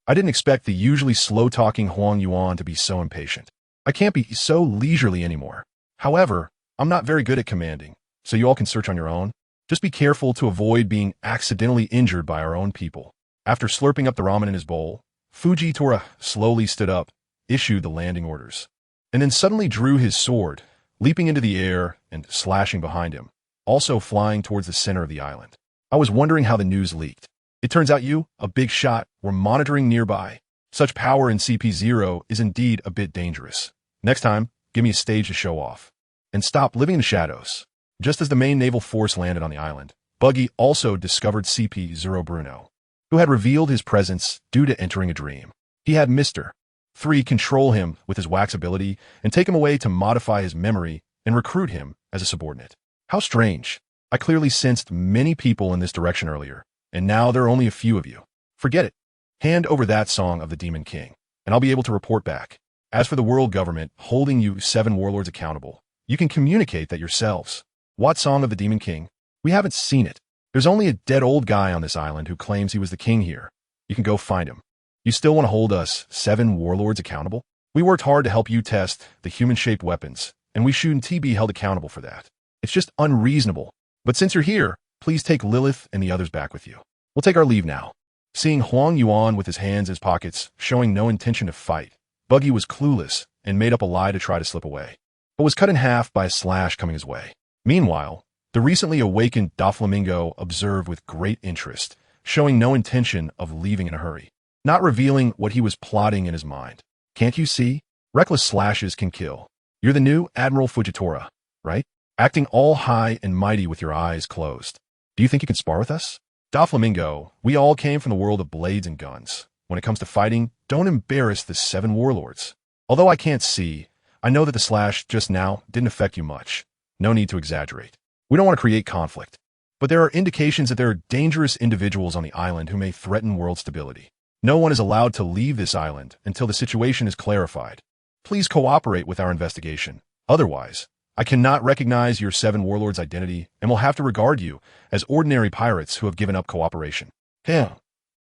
I didn't expect the usually slow-talking Huang Yuan to be so impatient. I can't be so leisurely anymore. However, I'm not very good at commanding, so you all can search on your own. Just be careful to avoid being accidentally injured by our own people. After slurping up the ramen in his bowl, Fujitora slowly stood up, issued the landing orders, and then suddenly drew his sword, leaping into the air and slashing behind him, also flying towards the center of the island. I was wondering how the news leaked. It turns out you, a big shot, were monitoring nearby. Such power in CP0 is indeed a bit dangerous. Next time, give me a stage to show off. And stop living in the shadows. Just as the main naval force landed on the island, Buggy also discovered CP0 Bruno, who had revealed his presence due to entering a dream. He had Mr. 3 control him with his wax ability and take him away to modify his memory and recruit him as a subordinate. How strange. I clearly sensed many people in this direction earlier, and now there are only a few of you. Forget it. Hand over that song of the Demon King, and I'll be able to report back. As for the world government holding you 7 warlords accountable, you can communicate that yourselves. What song of the Demon King? We haven't seen it. There's only a dead old guy on this island who claims he was the king here. You can go find him. You still want to hold us 7 warlords accountable? We worked hard to help you test the human-shaped weapons, and we shouldn't be held accountable for that. It's just unreasonable. But since you're here, please take Lilith and the others back with you. We'll take our leave now. Seeing Huang Yuan with his hands in his pockets, showing no intention to fight, Buggy was clueless and made up a lie to try to slip away, but was cut in half by a slash coming his way. Meanwhile, the recently awakened Doflamingo observed with great interest, showing no intention of leaving in a hurry, not revealing what he was plotting in his mind. Can't you see? Reckless slashes can kill. You're the new Admiral Fujitora, right? Acting all high and mighty with your eyes closed. Do you think you can spar with us? Doflamingo, we all came from the world of blades and guns. When it comes to fighting, don't embarrass the 7 warlords. Although I can't see, I know that the slash just now didn't affect you much. No need to exaggerate. We don't want to create conflict. But there are indications that there are dangerous individuals on the island who may threaten world stability. No one is allowed to leave this island until the situation is clarified. Please cooperate with our investigation. Otherwise, I cannot recognize your 7 warlords' identity and will have to regard you as ordinary pirates who have given up cooperation. Hell.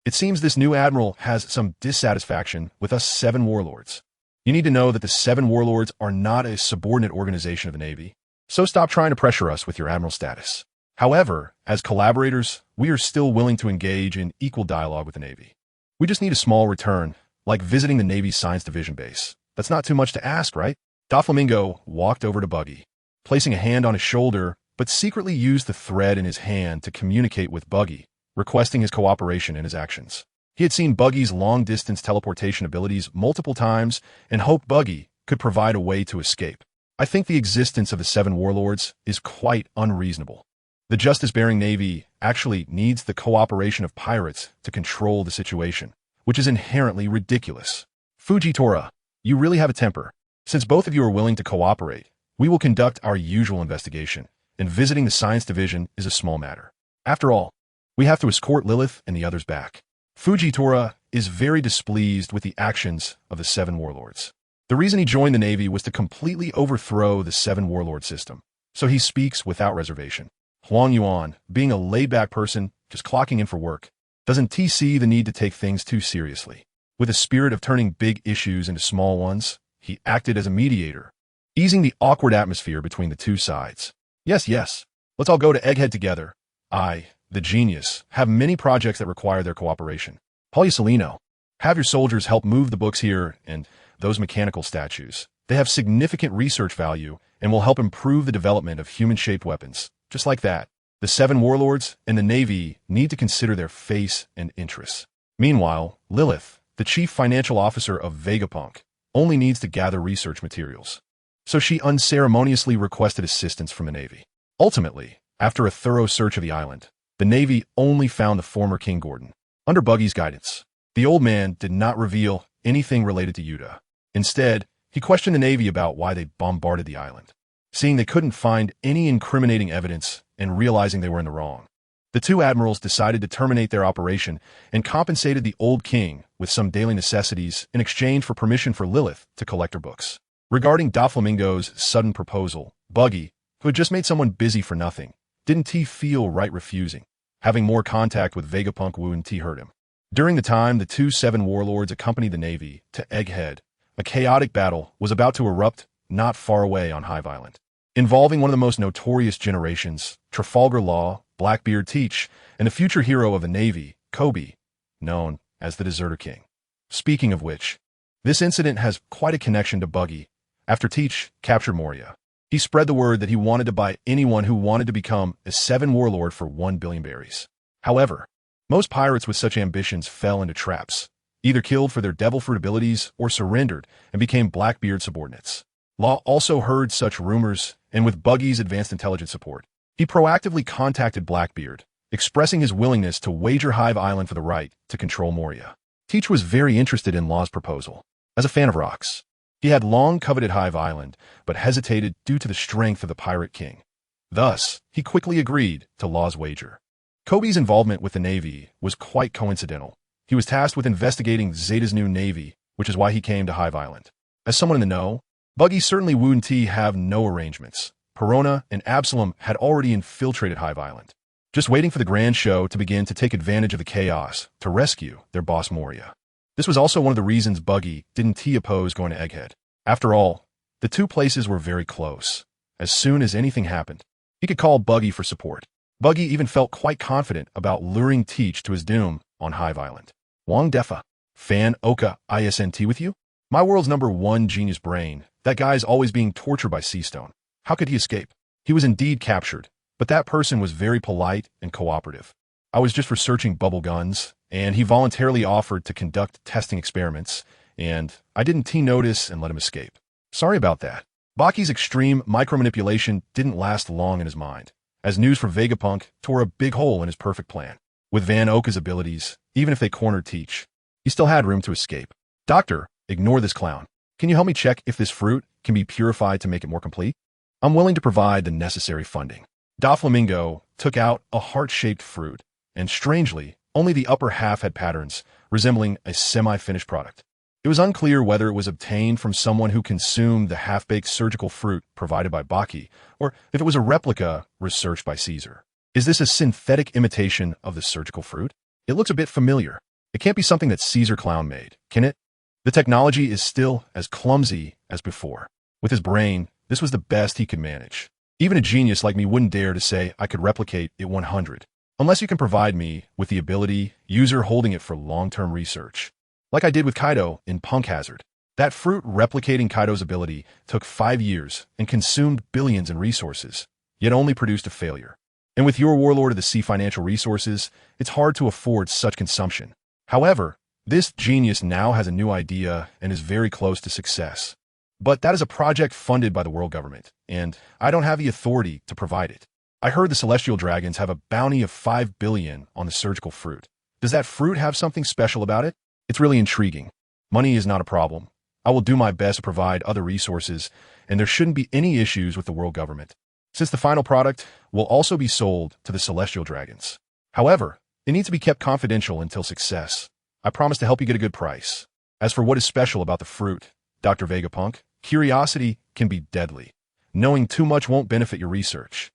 It seems this new admiral has some dissatisfaction with us 7 warlords. You need to know that the 7 warlords are not a subordinate organization of the Navy, so stop trying to pressure us with your admiral status. However, as collaborators, we are still willing to engage in equal dialogue with the Navy. We just need a small return, like visiting the Navy's Science Division base. That's not too much to ask, right? Doflamingo walked over to Buggy, placing a hand on his shoulder, but secretly used the thread in his hand to communicate with Buggy, requesting his cooperation in his actions. He had seen Buggy's long-distance teleportation abilities multiple times and hoped Buggy could provide a way to escape. I think the existence of the 7 warlords is quite unreasonable. The justice-bearing Navy actually needs the cooperation of pirates to control the situation, which is inherently ridiculous. Fujitora, you really have a temper. Since both of you are willing to cooperate, we will conduct our usual investigation, and visiting the Science Division is a small matter. After all, we have to escort Lilith and the others back. Fujitora is very displeased with the actions of the 7 warlords. The reason he joined the Navy was to completely overthrow the 7 warlord system, so he speaks without reservation. Huang Yuan, being a laid-back person, just clocking in for work, doesn't see the need to take things too seriously. With a spirit of turning big issues into small ones, he acted as a mediator, easing the awkward atmosphere between the two sides. Yes, let's all go to Egghead together. I, the genius, have many projects that require their cooperation. Polysolino, have your soldiers help move the books here and those mechanical statues. They have significant research value and will help improve the development of human-shaped weapons. Just like that, the 7 warlords and the Navy need to consider their face and interests. Meanwhile, Lilith, the chief financial officer of Vegapunk, only needs to gather research materials. So she unceremoniously requested assistance from the Navy. Ultimately, after a thorough search of the island, the Navy only found the former King Gordon. Under Buggy's guidance, the old man did not reveal anything related to Yuta. Instead, he questioned the Navy about why they bombarded the island. Seeing they couldn't find any incriminating evidence and realizing they were in the wrong, the 2 admirals decided to terminate their operation and compensated the old king with some daily necessities in exchange for permission for Lilith to collect her books. Regarding Doflamingo's sudden proposal, Buggy, who had just made someone busy for nothing, didn't feel right refusing. Having more contact with Vegapunk wouldn't hurt him. During the time the 2 7 warlords accompanied the Navy to Egghead, a chaotic battle was about to erupt not far away on Hive Island, involving one of the most notorious generations, Trafalgar Law, Blackbeard Teach, and the future hero of the Navy, Kobe, known as the Deserter King. Speaking of which, this incident has quite a connection to Buggy. After Teach captured Moria, he spread the word that he wanted to buy anyone who wanted to become a 7 warlord for 1 billion berries. However, most pirates with such ambitions fell into traps, either killed for their devil fruit abilities or surrendered and became Blackbeard subordinates. Law also heard such rumors, and with Buggy's advanced intelligence support, He proactively contacted Blackbeard, expressing his willingness to wager Hive Island for the right to control Moria. Teach was very interested in Law's proposal. As a fan of rocks, he had long coveted Hive Island, but hesitated due to the strength of the Pirate King. Thus, he quickly agreed to Law's wager. Kobe's involvement with the Navy was quite coincidental. He was tasked with investigating Zeta's new navy, which is why he came to Hive Island. As someone in the know, Buggy certainly wouldn't have no arrangements. Perona and Absalom had already infiltrated Hive Island, just waiting for the grand show to begin to take advantage of the chaos to rescue their boss Moria. This was also one of the reasons Buggy didn't oppose going to Egghead. After all, the two places were very close. As soon as anything happened, he could call Buggy for support. Buggy even felt quite confident about luring Teach to his doom on Hive Island. Wong Defa, fan Oka ISNT with you? My world's #1 genius brain. That guy's always being tortured by Seastone. How could he escape? He was indeed captured, but that person was very polite and cooperative. I was just researching bubble guns, and he voluntarily offered to conduct testing experiments, and I didn't notice and let him escape. Sorry about that. Baki's extreme micromanipulation didn't last long in his mind, as news from Vegapunk tore a big hole in his perfect plan. With Van Oka's abilities, even if they cornered Teach, he still had room to escape. Doctor, ignore this clown. Can you help me check if this fruit can be purified to make it more complete? I'm willing to provide the necessary funding. Doflamingo took out a heart-shaped fruit, and strangely, only the upper half had patterns, resembling a semi-finished product. It was unclear whether it was obtained from someone who consumed the half-baked surgical fruit provided by Baki, or if it was a replica researched by Caesar. Is this a synthetic imitation of the surgical fruit? It looks a bit familiar. It can't be something that Caesar Clown made, can it? The technology is still as clumsy as before. With his brain, this was the best he could manage. Even a genius like me wouldn't dare to say I could replicate it 100, unless you can provide me with the ability, user holding it for long-term research. Like I did with Kaido in Punk Hazard. That fruit replicating Kaido's ability took 5 years and consumed billions in resources, yet only produced a failure. And with your Warlord of the Sea financial resources, it's hard to afford such consumption. However, this genius now has a new idea and is very close to success. But that is a project funded by the world government, and I don't have the authority to provide it. I heard the Celestial Dragons have a bounty of 5 billion on the surgical fruit. Does that fruit have something special about it? It's really intriguing. Money is not a problem. I will do my best to provide other resources, and there shouldn't be any issues with the world government, since the final product will also be sold to the Celestial Dragons. However, it needs to be kept confidential until success. I promise to help you get a good price. As for what is special about the fruit, Dr. Vegapunk, curiosity can be deadly. Knowing too much won't benefit your research.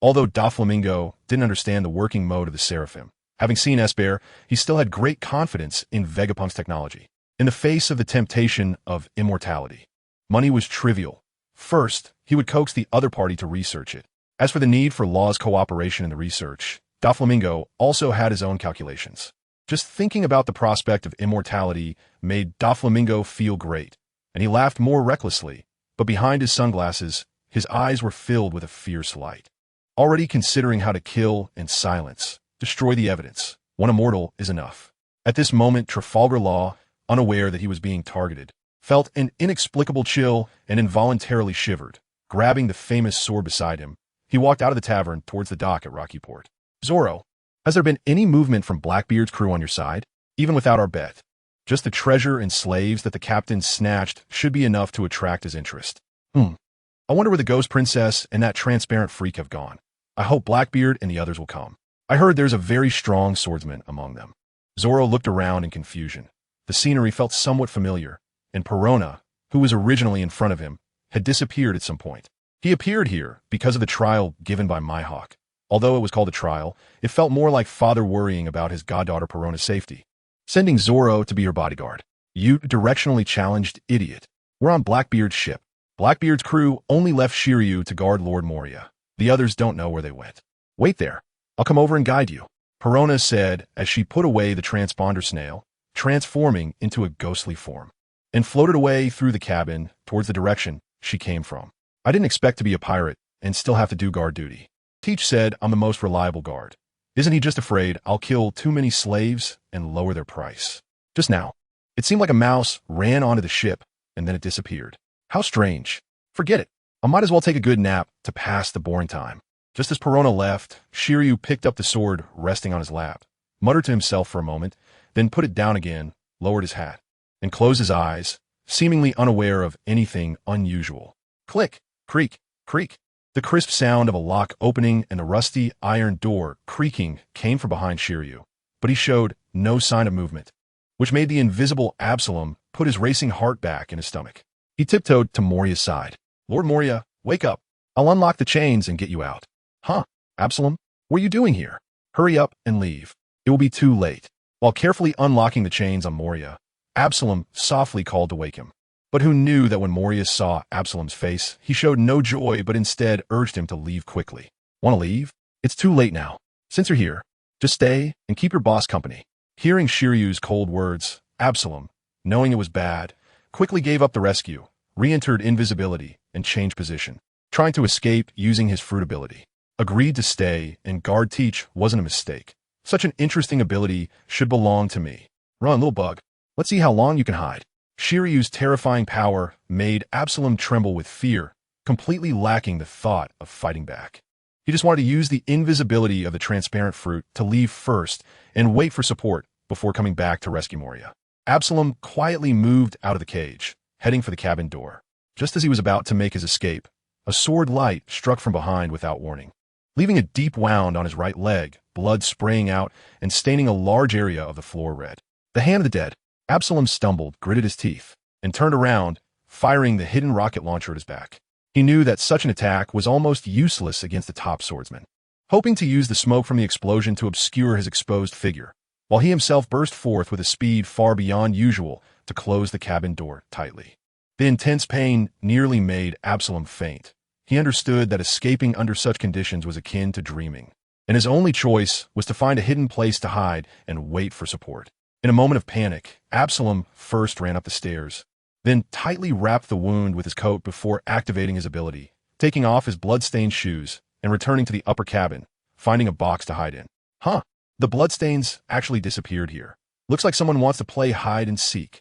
Although Doflamingo didn't understand the working mode of the Seraphim, having seen Esper, he still had great confidence in Vegapunk's technology. In the face of the temptation of immortality, money was trivial. First, he would coax the other party to research it. As for the need for Law's cooperation in the research, Doflamingo also had his own calculations. Just thinking about the prospect of immortality made Doflamingo feel great, and he laughed more recklessly, but behind his sunglasses, his eyes were filled with a fierce light. Already considering how to kill and silence, destroy the evidence. One immortal is enough. At this moment, Trafalgar Law, unaware that he was being targeted, felt an inexplicable chill and involuntarily shivered. Grabbing the famous sword beside him, he walked out of the tavern towards the dock at Rocky Port. Zoro, has there been any movement from Blackbeard's crew on your side? Even without our bet, just the treasure and slaves that the captain snatched should be enough to attract his interest. I wonder where the Ghost Princess and that transparent freak have gone. I hope Blackbeard and the others will come. I heard there's a very strong swordsman among them. Zoro looked around in confusion. The scenery felt somewhat familiar, and Perona, who was originally in front of him, had disappeared at some point. He appeared here because of the trial given by Mihawk. Although it was called a trial, it felt more like father worrying about his goddaughter Perona's safety. Sending Zoro to be her bodyguard. You directionally challenged idiot. We're on Blackbeard's ship. Blackbeard's crew only left Shiryu to guard Lord Moria. The others don't know where they went. Wait there. I'll come over and guide you, Perona said as she put away the transponder snail, transforming into a ghostly form, and floated away through the cabin towards the direction she came from. I didn't expect to be a pirate and still have to do guard duty. Teach said I'm the most reliable guard. Isn't he just afraid I'll kill too many slaves and lower their price? Just now, it seemed like a mouse ran onto the ship and then it disappeared. How strange. Forget it. I might as well take a good nap to pass the boring time. Just as Perona left, Shiryu picked up the sword resting on his lap, muttered to himself for a moment, then put it down again, lowered his hat, and closed his eyes, seemingly unaware of anything unusual. Click, creak, creak. The crisp sound of a lock opening and the rusty iron door creaking came from behind Shiryu, but he showed no sign of movement, which made the invisible Absalom put his racing heart back in his stomach. He tiptoed to Moria's side. Lord Moria, wake up. I'll unlock the chains and get you out. Huh, Absalom? What are you doing here? Hurry up and leave. It will be too late. While carefully unlocking the chains on Moria, Absalom softly called to wake him. But who knew that when Moria saw Absalom's face, he showed no joy but instead urged him to leave quickly. Want to leave? It's too late now. Since you're here, just stay and keep your boss company. Hearing Shiryu's cold words, Absalom, knowing it was bad, quickly gave up the rescue, re-entered invisibility, and changed position, trying to escape using his fruit ability. Agreed to stay and guard teach wasn't a mistake. Such an interesting ability should belong to me. Run, little bug. Let's see how long you can hide. Shiryu's terrifying power made Absalom tremble with fear, completely lacking the thought of fighting back. He just wanted to use the invisibility of the transparent fruit to leave first and wait for support before coming back to rescue Moria. Absalom quietly moved out of the cage, heading for the cabin door. Just as he was about to make his escape, a sword light struck from behind without warning, leaving a deep wound on his right leg, blood spraying out and staining a large area of the floor red. The hand of the dead. Absalom stumbled, gritted his teeth, and turned around, firing the hidden rocket launcher at his back. He knew that such an attack was almost useless against the top swordsman, hoping to use the smoke from the explosion to obscure his exposed figure, while he himself burst forth with a speed far beyond usual to close the cabin door tightly. The intense pain nearly made Absalom faint. He understood that escaping under such conditions was akin to dreaming, and his only choice was to find a hidden place to hide and wait for support. In a moment of panic, Absalom first ran up the stairs, then tightly wrapped the wound with his coat before activating his ability, taking off his blood-stained shoes and returning to the upper cabin, finding a box to hide in. Huh, the bloodstains actually disappeared here. Looks like someone wants to play hide and seek.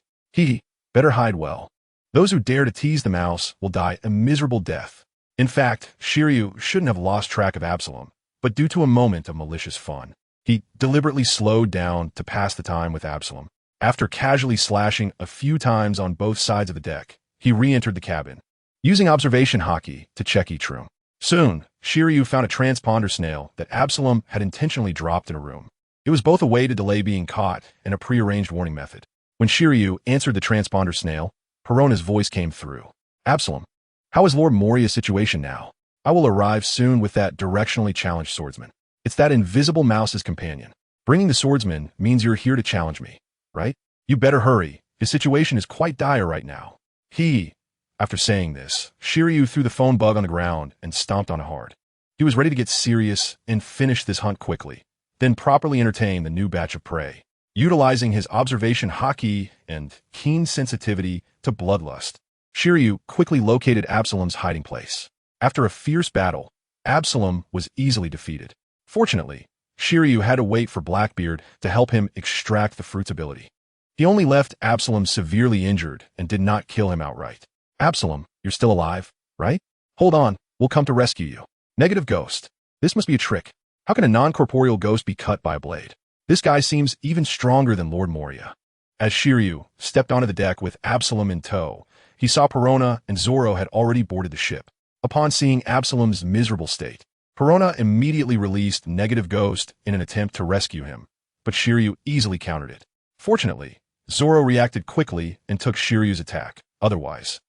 Better hide well. Those who dare to tease the mouse will die a miserable death. In fact, Shiryu shouldn't have lost track of Absalom, but due to a moment of malicious fun, he deliberately slowed down to pass the time with Absalom. After casually slashing a few times on both sides of the deck, he re-entered the cabin, using observation hockey to check each room. Soon, Shiryu found a transponder snail that Absalom had intentionally dropped in a room. It was both a way to delay being caught and a prearranged warning method. When Shiryu answered the transponder snail, Perona's voice came through. Absalom, how is Lord Moria's situation now? I will arrive soon with that directionally challenged swordsman. It's that invisible mouse's companion. Bringing the swordsman means you're here to challenge me, right? You better hurry. His situation is quite dire right now. After saying this, Shiryu threw the phone bug on the ground and stomped on it hard. He was ready to get serious and finish this hunt quickly, then properly entertain the new batch of prey, utilizing his observation hockey and keen sensitivity to bloodlust. Shiryu quickly located Absalom's hiding place. After a fierce battle, Absalom was easily defeated. Fortunately, Shiryu had to wait for Blackbeard to help him extract the fruit's ability. He only left Absalom severely injured and did not kill him outright. Absalom, you're still alive, right? Hold on, we'll come to rescue you. Negative ghost. This must be a trick. How can a non-corporeal ghost be cut by a blade? This guy seems even stronger than Lord Moria. As Shiryu stepped onto the deck with Absalom in tow, he saw Perona and Zoro had already boarded the ship. Upon seeing Absalom's miserable state, Perona immediately released Negative Ghost in an attempt to rescue him, but Shiryu easily countered it. Fortunately, Zoro reacted quickly and took Shiryu's attack. Otherwise,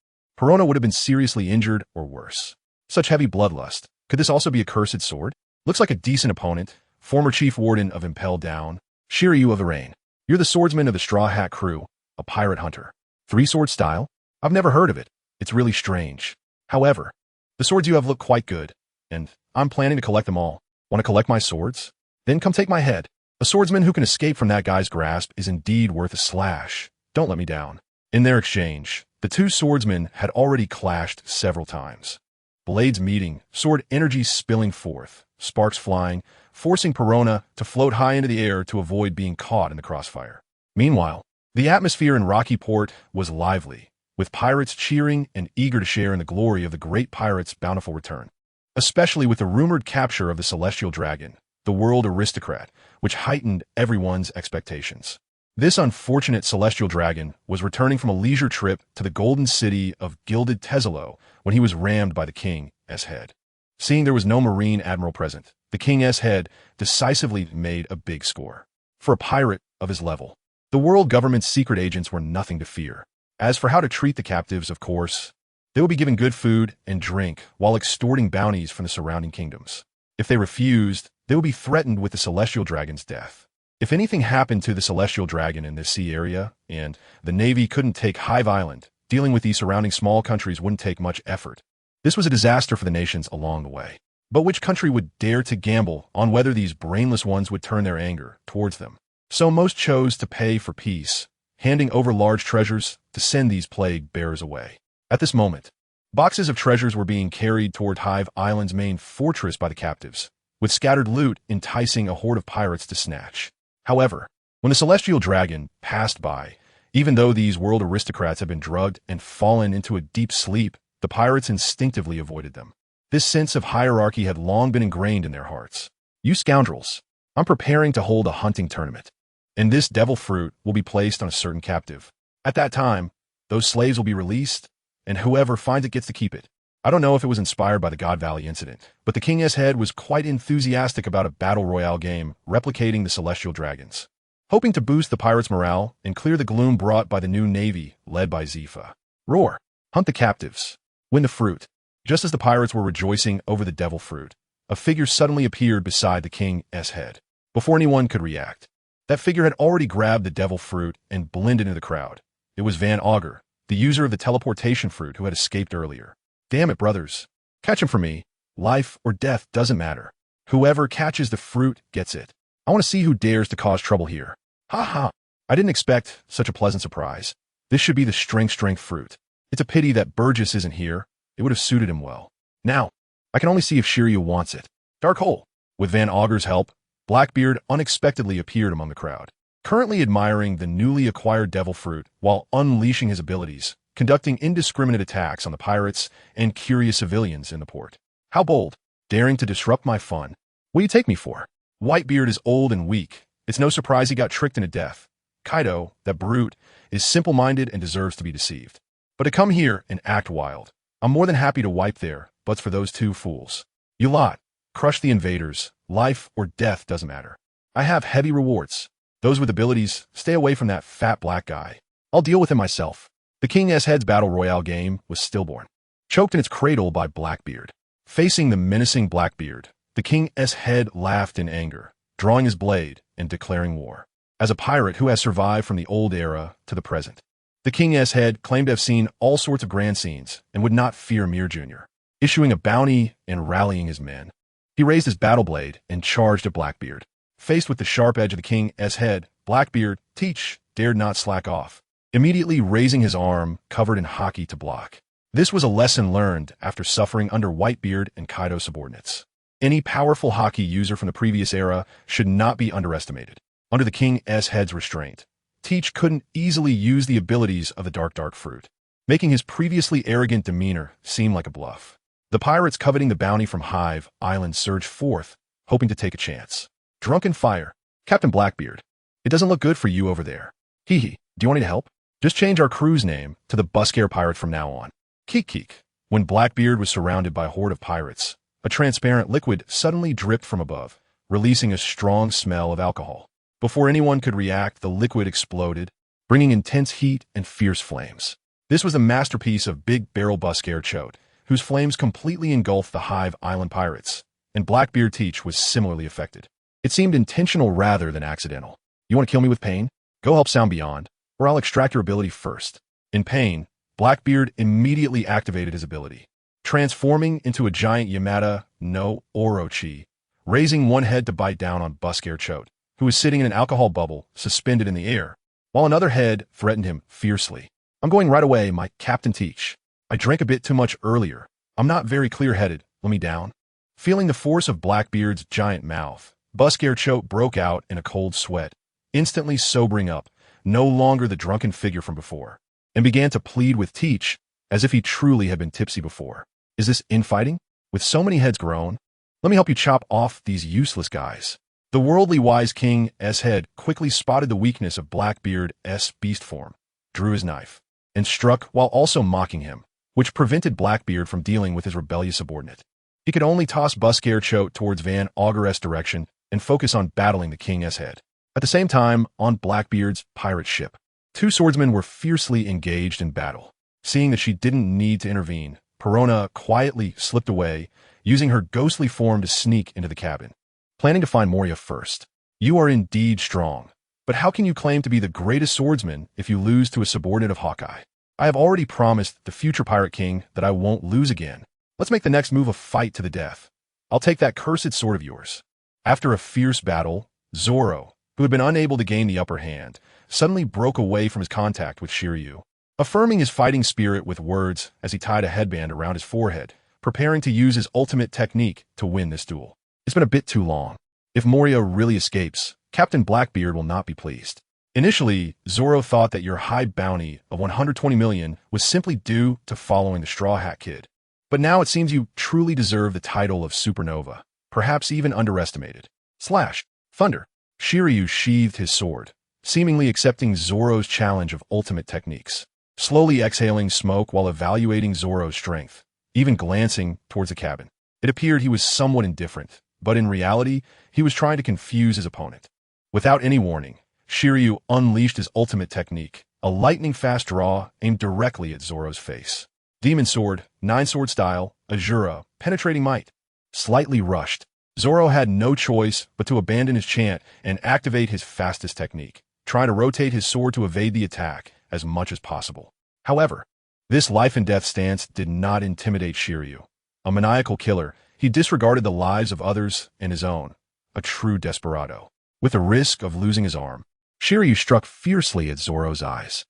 Perona would have been seriously injured or worse. Such heavy bloodlust. Could this also be a cursed sword? Looks like a decent opponent. Former Chief Warden of Impel Down, Shiryu of the Rain. You're the swordsman of the Straw Hat Crew, a pirate hunter. Three-sword style? I've never heard of it. It's really strange. However, the swords you have look quite good, and I'm planning to collect them all. Want to collect my swords? Then come take my head. A swordsman who can escape from that guy's grasp is indeed worth a slash. Don't let me down. In their exchange, the two swordsmen had already clashed several times. Blades meeting, sword energy spilling forth, sparks flying, forcing Perona to float high into the air to avoid being caught in the crossfire. Meanwhile, the atmosphere in Rocky Port was lively, with pirates cheering and eager to share in the glory of the great pirate's bountiful return. especially with the rumored capture of the celestial dragon, the world aristocrat, which heightened everyone's expectations. This unfortunate celestial dragon was returning from a leisure trip to the golden city of gilded Tezelo when he was rammed by the king's head. Seeing there was no marine admiral present, the king's head decisively made a big score. For a pirate of his level, the world government's secret agents were nothing to fear. As for how to treat the captives, of course, they would be given good food and drink while extorting bounties from the surrounding kingdoms. If they refused, they would be threatened with the celestial dragon's death. If anything happened to the celestial dragon in this sea area, and the navy couldn't take Hive Island, dealing with these surrounding small countries wouldn't take much effort. This was a disaster for the nations along the way. But which country would dare to gamble on whether these brainless ones would turn their anger towards them? So most chose to pay for peace, handing over large treasures to send these plague bearers away. At this moment, boxes of treasures were being carried toward Hive Island's main fortress by the captives, with scattered loot enticing a horde of pirates to snatch. However, when the celestial dragon passed by, even though these world aristocrats had been drugged and fallen into a deep sleep, the pirates instinctively avoided them. This sense of hierarchy had long been ingrained in their hearts. You scoundrels, I'm preparing to hold a hunting tournament, and this devil fruit will be placed on a certain captive. At that time, those slaves will be released, and whoever finds it gets to keep it. I don't know if it was inspired by the God Valley incident, but the king's head was quite enthusiastic about a battle royale game replicating the celestial dragons, hoping to boost the pirates' morale and clear the gloom brought by the new navy led by Zifa. Roar, hunt the captives, win the fruit. Just as the pirates were rejoicing over the devil fruit, a figure suddenly appeared beside the king's head. Before anyone could react, that figure had already grabbed the devil fruit and blended into the crowd. It was Van Augur, the user of the teleportation fruit who had escaped earlier. Damn it, brothers. Catch him for me. Life or death doesn't matter. Whoever catches the fruit gets it. I want to see who dares to cause trouble here. Ha ha. I didn't expect such a pleasant surprise. This should be the strength fruit. It's a pity that Burgess isn't here. It would have suited him well. Now, I can only see if Shiryu wants it. Dark Hole. With Van Augur's help, Blackbeard unexpectedly appeared among the crowd, currently admiring the newly acquired devil fruit while unleashing his abilities, conducting indiscriminate attacks on the pirates and curious civilians in the port. How bold, daring to disrupt my fun. What do you take me for? Whitebeard is old and weak. It's no surprise he got tricked into death. Kaido, that brute, is simple-minded and deserves to be deceived. But to come here and act wild, I'm more than happy to wipe their butts for those two fools. You lot, crush the invaders. Life or death doesn't matter. I have heavy rewards. Those with abilities, stay away from that fat black guy. I'll deal with him myself. The king's head's battle royale game was stillborn, choked in its cradle by Blackbeard. Facing the menacing Blackbeard, the king's head laughed in anger, drawing his blade and declaring war. As a pirate who has survived from the old era to the present, the king's head claimed to have seen all sorts of grand scenes and would not fear Mir Jr., issuing a bounty and rallying his men. He raised his battle blade and charged at Blackbeard. Faced with the sharp edge of the king's head, Blackbeard, Teach, dared not slack off, immediately raising his arm covered in haki to block. This was a lesson learned after suffering under Whitebeard and Kaido subordinates. Any powerful haki user from the previous era should not be underestimated. Under the king's head's restraint, Teach couldn't easily use the abilities of the dark fruit, making his previously arrogant demeanor seem like a bluff. The pirates coveting the bounty from Hive Island surged forth, hoping to take a chance. Drunken fire. Captain Blackbeard, it doesn't look good for you over there. Hee hee, do you want me to help? Just change our crew's name to the Buskare Pirate from now on. Keek. When Blackbeard was surrounded by a horde of pirates, a transparent liquid suddenly dripped from above, releasing a strong smell of alcohol. Before anyone could react, the liquid exploded, bringing intense heat and fierce flames. This was a masterpiece of Big Barrel Buskare Chote, whose flames completely engulfed the Hive Island pirates, and Blackbeard Teach was similarly affected. It seemed intentional rather than accidental. You want to kill me with pain? Go help Sound Beyond, or I'll extract your ability first. In pain, Blackbeard immediately activated his ability, transforming into a giant Yamata no Orochi, raising one head to bite down on Buskare Chote, who was sitting in an alcohol bubble suspended in the air, while another head threatened him fiercely. I'm going right away, my Captain Teach. I drank a bit too much earlier. I'm not very clear-headed. Let me down. Feeling the force of Blackbeard's giant mouth, Buskare Chote broke out in a cold sweat, instantly sobering up, no longer the drunken figure from before, and began to plead with Teach as if he truly had been tipsy before. Is this infighting? With so many heads grown, let me help you chop off these useless guys. The worldly wise King's head quickly spotted the weakness of Blackbeard's beast form, drew his knife, and struck while also mocking him, which prevented Blackbeard from dealing with his rebellious subordinate. He could only toss Buscarechote towards Van Augure's direction and focus on battling the King's head. At the same time, on Blackbeard's pirate ship, two swordsmen were fiercely engaged in battle. Seeing that she didn't need to intervene, Perona quietly slipped away, using her ghostly form to sneak into the cabin, planning to find Moria first. You are indeed strong, but how can you claim to be the greatest swordsman if you lose to a subordinate of Hawkeye? I have already promised the future Pirate King that I won't lose again. Let's make the next move a fight to the death. I'll take that cursed sword of yours. After a fierce battle, Zoro, who had been unable to gain the upper hand, suddenly broke away from his contact with Shiryu, affirming his fighting spirit with words as he tied a headband around his forehead, preparing to use his ultimate technique to win this duel. It's been a bit too long. If Moria really escapes, Captain Blackbeard will not be pleased. Initially, Zoro thought that your high bounty of 120 million was simply due to following the Straw Hat Kid. But now it seems you truly deserve the title of Supernova, perhaps even underestimated. Slash. Thunder. Shiryu sheathed his sword, seemingly accepting Zoro's challenge of ultimate techniques, slowly exhaling smoke while evaluating Zoro's strength, even glancing towards the cabin. It appeared he was somewhat indifferent, but in reality, he was trying to confuse his opponent. Without any warning, Shiryu unleashed his ultimate technique, a lightning-fast draw aimed directly at Zoro's face. Demon Sword, 9-sword style, Azura, penetrating might. Slightly rushed, Zoro had no choice but to abandon his chant and activate his fastest technique, trying to rotate his sword to evade the attack as much as possible. However, this life-and-death stance did not intimidate Shiryu. A maniacal killer, he disregarded the lives of others and his own, a true desperado. With the risk of losing his arm, Shiryu struck fiercely at Zoro's eyes,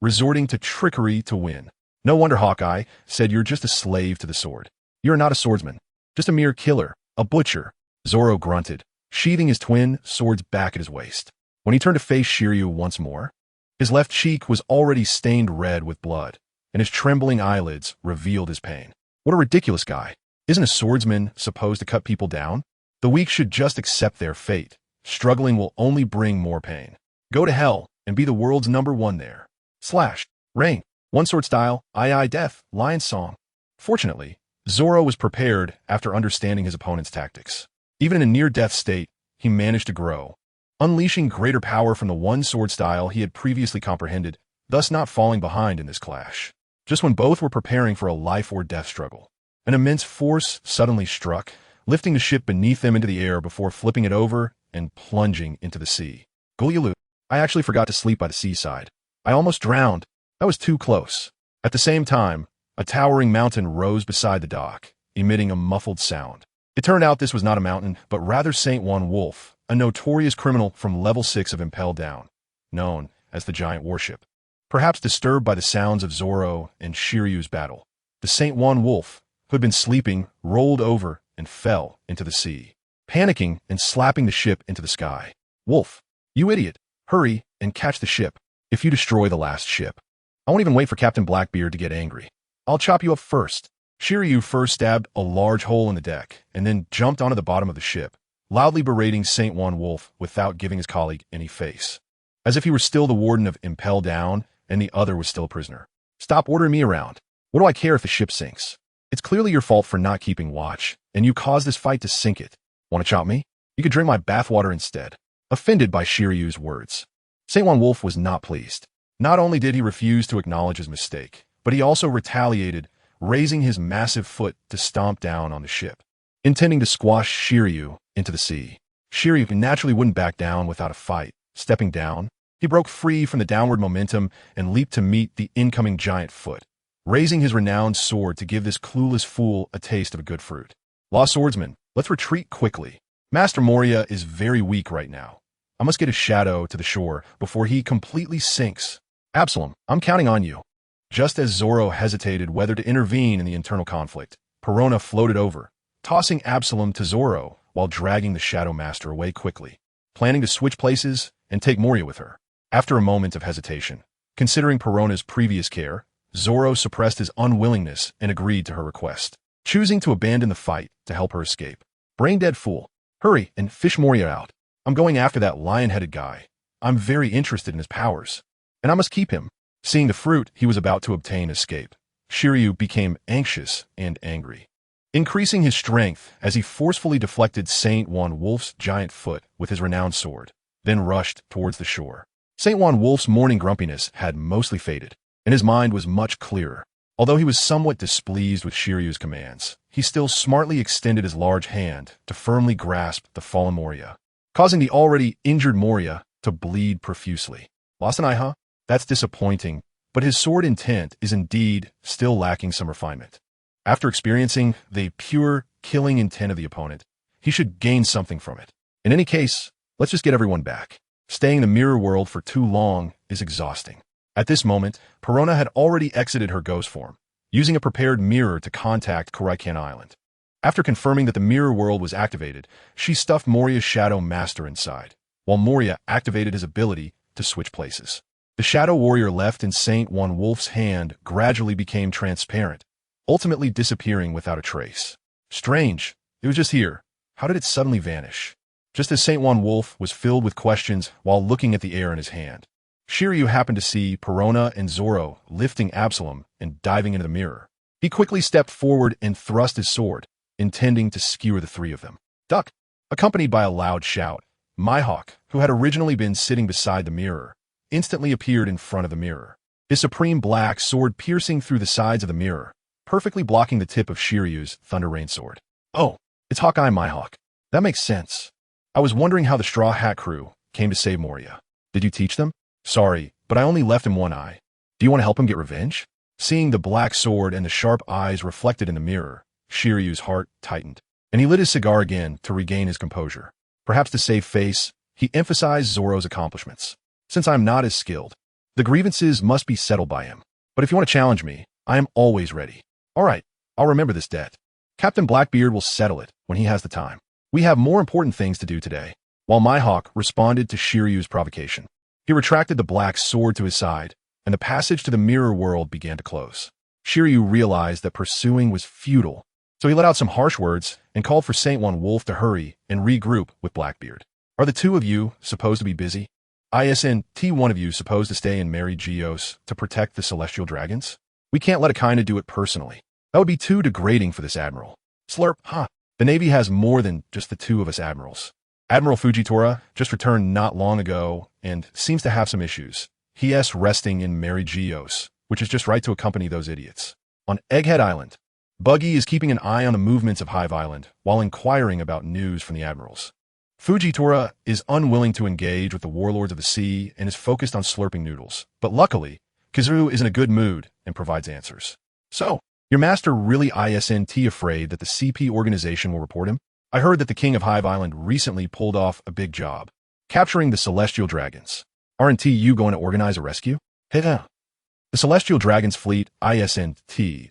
resorting to trickery to win. No wonder Hawkeye said you're just a slave to the sword. You're not a swordsman, just a mere killer, a butcher. Zoro grunted, sheathing his twin swords back at his waist. When he turned to face Shiryu once more, his left cheek was already stained red with blood, and his trembling eyelids revealed his pain. What a ridiculous guy. Isn't a swordsman supposed to cut people down? The weak should just accept their fate. Struggling will only bring more pain. Go to hell and be the world's #1 there. Slash. Rain. 1-sword style, I Death, Lion Song. Fortunately, Zoro was prepared after understanding his opponent's tactics. Even in a near-death state, he managed to grow, unleashing greater power from the 1-sword style he had previously comprehended, thus not falling behind in this clash. Just when both were preparing for a life-or-death struggle, an immense force suddenly struck, lifting the ship beneath them into the air before flipping it over and plunging into the sea. Gulyalu, I actually forgot to sleep by the seaside. I almost drowned. I was too close. At the same time, a towering mountain rose beside the dock, emitting a muffled sound. It turned out this was not a mountain, but rather Saint Juan Wolf, a notorious criminal from level 6 of Impel Down, known as the Giant Warship. Perhaps disturbed by the sounds of Zoro and Shiryu's battle, the Saint Juan Wolf, who had been sleeping, rolled over and fell into the sea, panicking and slapping the ship into the sky. Wolf, you idiot, hurry and catch the ship. If you destroy the last ship, I won't even wait for Captain Blackbeard to get angry. I'll chop you up first. Shiryu first stabbed a large hole in the deck and then jumped onto the bottom of the ship, loudly berating Saint Juan Wolf without giving his colleague any face, as if he were still the warden of Impel Down and the other was still a prisoner. Stop ordering me around. What do I care if the ship sinks? It's clearly your fault for not keeping watch, and you caused this fight to sink it. Want to chop me? You could drink my bathwater instead. Offended by Shiryu's words, Saint Juan Wolf was not pleased. Not only did he refuse to acknowledge his mistake, but he also retaliated, raising his massive foot to stomp down on the ship, intending to squash Shiryu into the sea. Shiryu naturally wouldn't back down without a fight. Stepping down, he broke free from the downward momentum and leaped to meet the incoming giant foot, raising his renowned sword to give this clueless fool a taste of a good fruit. Lost swordsman, let's retreat quickly. Master Moria is very weak right now. I must get his shadow to the shore before he completely sinks. Absalom, I'm counting on you. Just as Zoro hesitated whether to intervene in the internal conflict, Perona floated over, tossing Absalom to Zoro while dragging the Shadow Master away quickly, planning to switch places and take Moria with her. After a moment of hesitation, considering Perona's previous care, Zoro suppressed his unwillingness and agreed to her request. choosing to abandon the fight to help her escape. Brain-dead fool. Hurry and fish Moria out. I'm going after that lion-headed guy. I'm very interested in his powers, and I must keep him. Seeing the fruit he was about to obtain escape, Shiryu became anxious and angry, increasing his strength as he forcefully deflected Saint Juan Wolf's giant foot with his renowned sword, then rushed towards the shore. Saint Juan Wolf's morning grumpiness had mostly faded, and his mind was much clearer. Although he was somewhat displeased with Shiryu's commands, he still smartly extended his large hand to firmly grasp the fallen Moria, causing the already injured Moria to bleed profusely. Lost an eye, huh? That's disappointing, but his sword intent is indeed still lacking some refinement. After experiencing the pure killing intent of the opponent, he should gain something from it. In any case, let's just get everyone back. Staying in the mirror world for too long is exhausting. At this moment, Perona had already exited her ghost form, using a prepared mirror to contact Kuraikan Island. After confirming that the mirror world was activated, she stuffed Moria's Shadow Master inside, while Moria activated his ability to switch places. The Shadow Warrior left in Saint Juan Wolf's hand gradually became transparent, ultimately disappearing without a trace. Strange, it was just here. How did it suddenly vanish? Just as Saint Juan Wolf was filled with questions while looking at the air in his hand, Shiryu happened to see Perona and Zoro lifting Absalom and diving into the mirror. He quickly stepped forward and thrust his sword, intending to skewer the three of them. Duck! Accompanied by a loud shout, Mihawk, who had originally been sitting beside the mirror, instantly appeared in front of the mirror, his supreme black sword piercing through the sides of the mirror, perfectly blocking the tip of Shiryu's Thunder Rain sword. Oh, it's Hawkeye Mihawk. That makes sense. I was wondering how the Straw Hat crew came to save Moria. Did you teach them? Sorry, but I only left him one eye. Do you want to help him get revenge? Seeing the black sword and the sharp eyes reflected in the mirror, Shiryu's heart tightened, and he lit his cigar again to regain his composure. Perhaps to save face, he emphasized Zoro's accomplishments. Since I'm not as skilled, the grievances must be settled by him. But if you want to challenge me, I am always ready. All right, I'll remember this debt. Captain Blackbeard will settle it when he has the time. We have more important things to do today. While Mihawk responded to Shiryu's provocation, he retracted the black sword to his side, and the passage to the mirror world began to close. Shiryu realized that pursuing was futile, so he let out some harsh words and called for Saint Juan Wolf to hurry and regroup with Blackbeard. Are the two of you supposed to be busy? Isn't one of you supposed to stay in Mary Geos to protect the celestial dragons? We can't let Akina do it personally. That would be too degrading for this admiral. Slurp, huh? The Navy has more than just the two of us admirals. Admiral Fujitora just returned not long ago and seems to have some issues. He's resting in Mary Geos, which is just right to accompany those idiots. On Egghead Island, Buggy is keeping an eye on the movements of Hive Island while inquiring about news from the admirals. Fujitora is unwilling to engage with the warlords of the sea and is focused on slurping noodles. But luckily, Kizaru is in a good mood and provides answers. So, your master really isn't afraid that the CP organization will report him? I heard that the king of Hive Island recently pulled off a big job, capturing the celestial dragons. Aren't you going to organize a rescue? The celestial dragons fleet isn't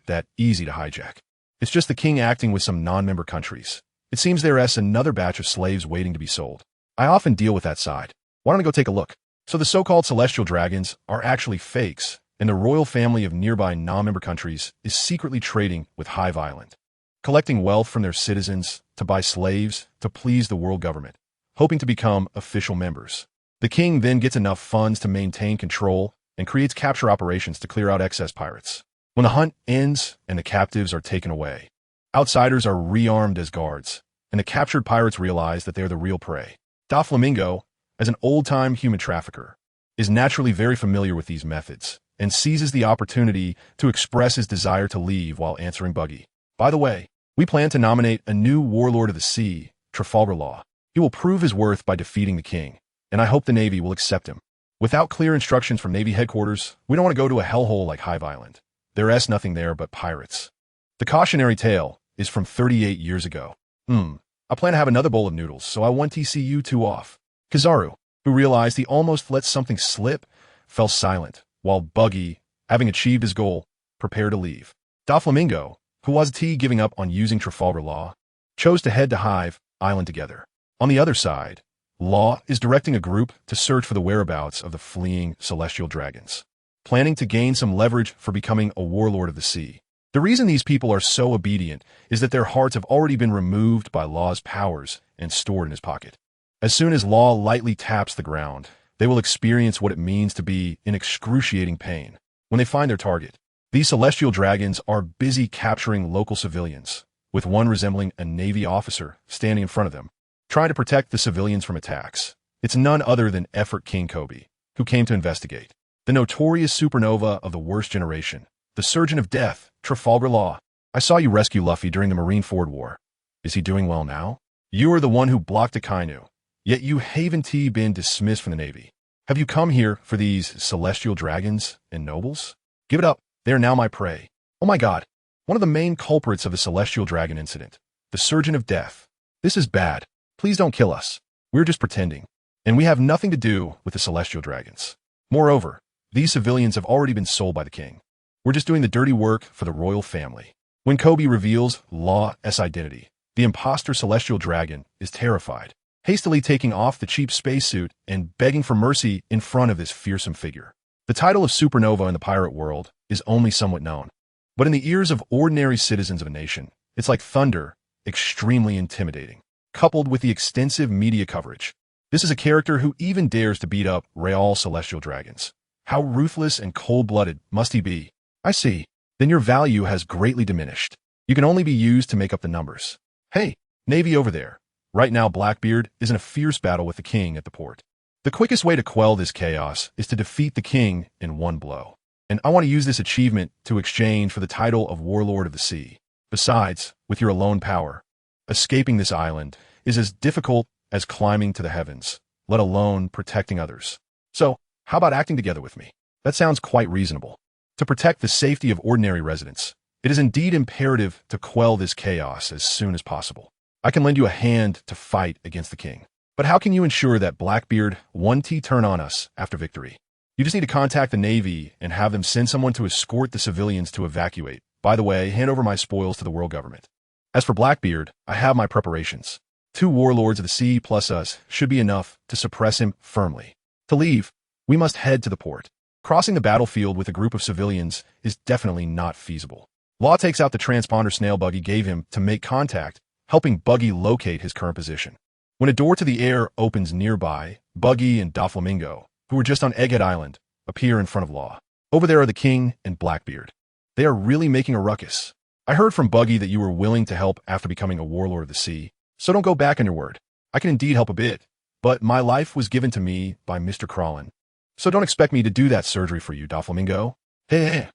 that easy to hijack. It's just the king acting with some non-member countries. It seems there's another batch of slaves waiting to be sold. I often deal with that side. Why don't I go take a look? So the so-called celestial dragons are actually fakes, and the royal family of nearby non-member countries is secretly trading with Hive Island, collecting wealth from their citizens to buy slaves to please the world government, hoping to become official members. The king then gets enough funds to maintain control and creates capture operations to clear out excess pirates. When the hunt ends and the captives are taken away, outsiders are rearmed as guards, and the captured pirates realize that they're the real prey. Doflamingo, as an old-time human trafficker, is naturally very familiar with these methods and seizes the opportunity to express his desire to leave while answering Buggy. By the way, we plan to nominate a new warlord of the sea, Trafalgar Law. He will prove his worth by defeating the king, and I hope the Navy will accept him. Without clear instructions from Navy headquarters, we don't want to go to a hellhole like Hive Island. There's nothing there but pirates. The cautionary tale is from 38 years ago. I plan to have another bowl of noodles, so I want to see you two off. Kizaru, who realized he almost let something slip, fell silent, while Buggy, having achieved his goal, prepared to leave. Doflamingo, who was giving up on using Trafalgar Law, chose to head to Hive Island together. On the other side, Law is directing a group to search for the whereabouts of the fleeing celestial dragons, planning to gain some leverage for becoming a warlord of the sea. The reason these people are so obedient is that their hearts have already been removed by Law's powers and stored in his pocket. As soon as Law lightly taps the ground, they will experience what it means to be in excruciating pain when they find their target. These celestial dragons are busy capturing local civilians, with one resembling a Navy officer standing in front of them, trying to protect the civilians from attacks. It's none other than Effort King Kobe, who came to investigate. The notorious supernova of the worst generation, the surgeon of death, Trafalgar Law. I saw you rescue Luffy during the Marineford War. Is he doing well now? You are the one who blocked Akainu, yet you haven't been dismissed from the Navy. Have you come here for these celestial dragons and nobles? Give it up. They are now my prey. Oh my god. One of the main culprits of the celestial dragon incident. The surgeon of death. This is bad. Please don't kill us. We're just pretending. And we have nothing to do with the celestial dragons. Moreover, these civilians have already been sold by the king. We're just doing the dirty work for the royal family. When Kobe reveals Law's identity, the imposter celestial dragon is terrified, hastily taking off the cheap spacesuit and begging for mercy in front of this fearsome figure. The title of supernova in the pirate world is only somewhat known, but in the ears of ordinary citizens of a nation, it's like thunder, extremely intimidating, coupled with the extensive media coverage. This is a character who even dares to beat up real celestial dragons. How ruthless and cold-blooded must he be? I see. Then your value has greatly diminished. You can only be used to make up the numbers. Hey, Navy over there. Right now Blackbeard is in a fierce battle with the king at the port. The quickest way to quell this chaos is to defeat the king in one blow. And I want to use this achievement to exchange for the title of Warlord of the Sea. Besides, with your alone power, escaping this island is as difficult as climbing to the heavens, let alone protecting others. So, how about acting together with me? That sounds quite reasonable. To protect the safety of ordinary residents, it is indeed imperative to quell this chaos as soon as possible. I can lend you a hand to fight against the king. But how can you ensure that Blackbeard won't turn on us after victory? You just need to contact the Navy and have them send someone to escort the civilians to evacuate. By the way, hand over my spoils to the world government. As for Blackbeard, I have my preparations. 2 warlords of the sea plus us should be enough to suppress him firmly. To leave, we must head to the port. Crossing the battlefield with a group of civilians is definitely not feasible. Law takes out the transponder snail Buggy gave him to make contact, helping Buggy locate his current position. When a door to the air opens nearby, Buggy and Doflamingo, who were just on Egghead Island, appear in front of Law. Over there are the king and Blackbeard. They are really making a ruckus. I heard from Buggy that you were willing to help after becoming a warlord of the sea, so don't go back on your word. I can indeed help a bit, but my life was given to me by Mr. Crawlin. So don't expect me to do that surgery for you, Doflamingo. Hey.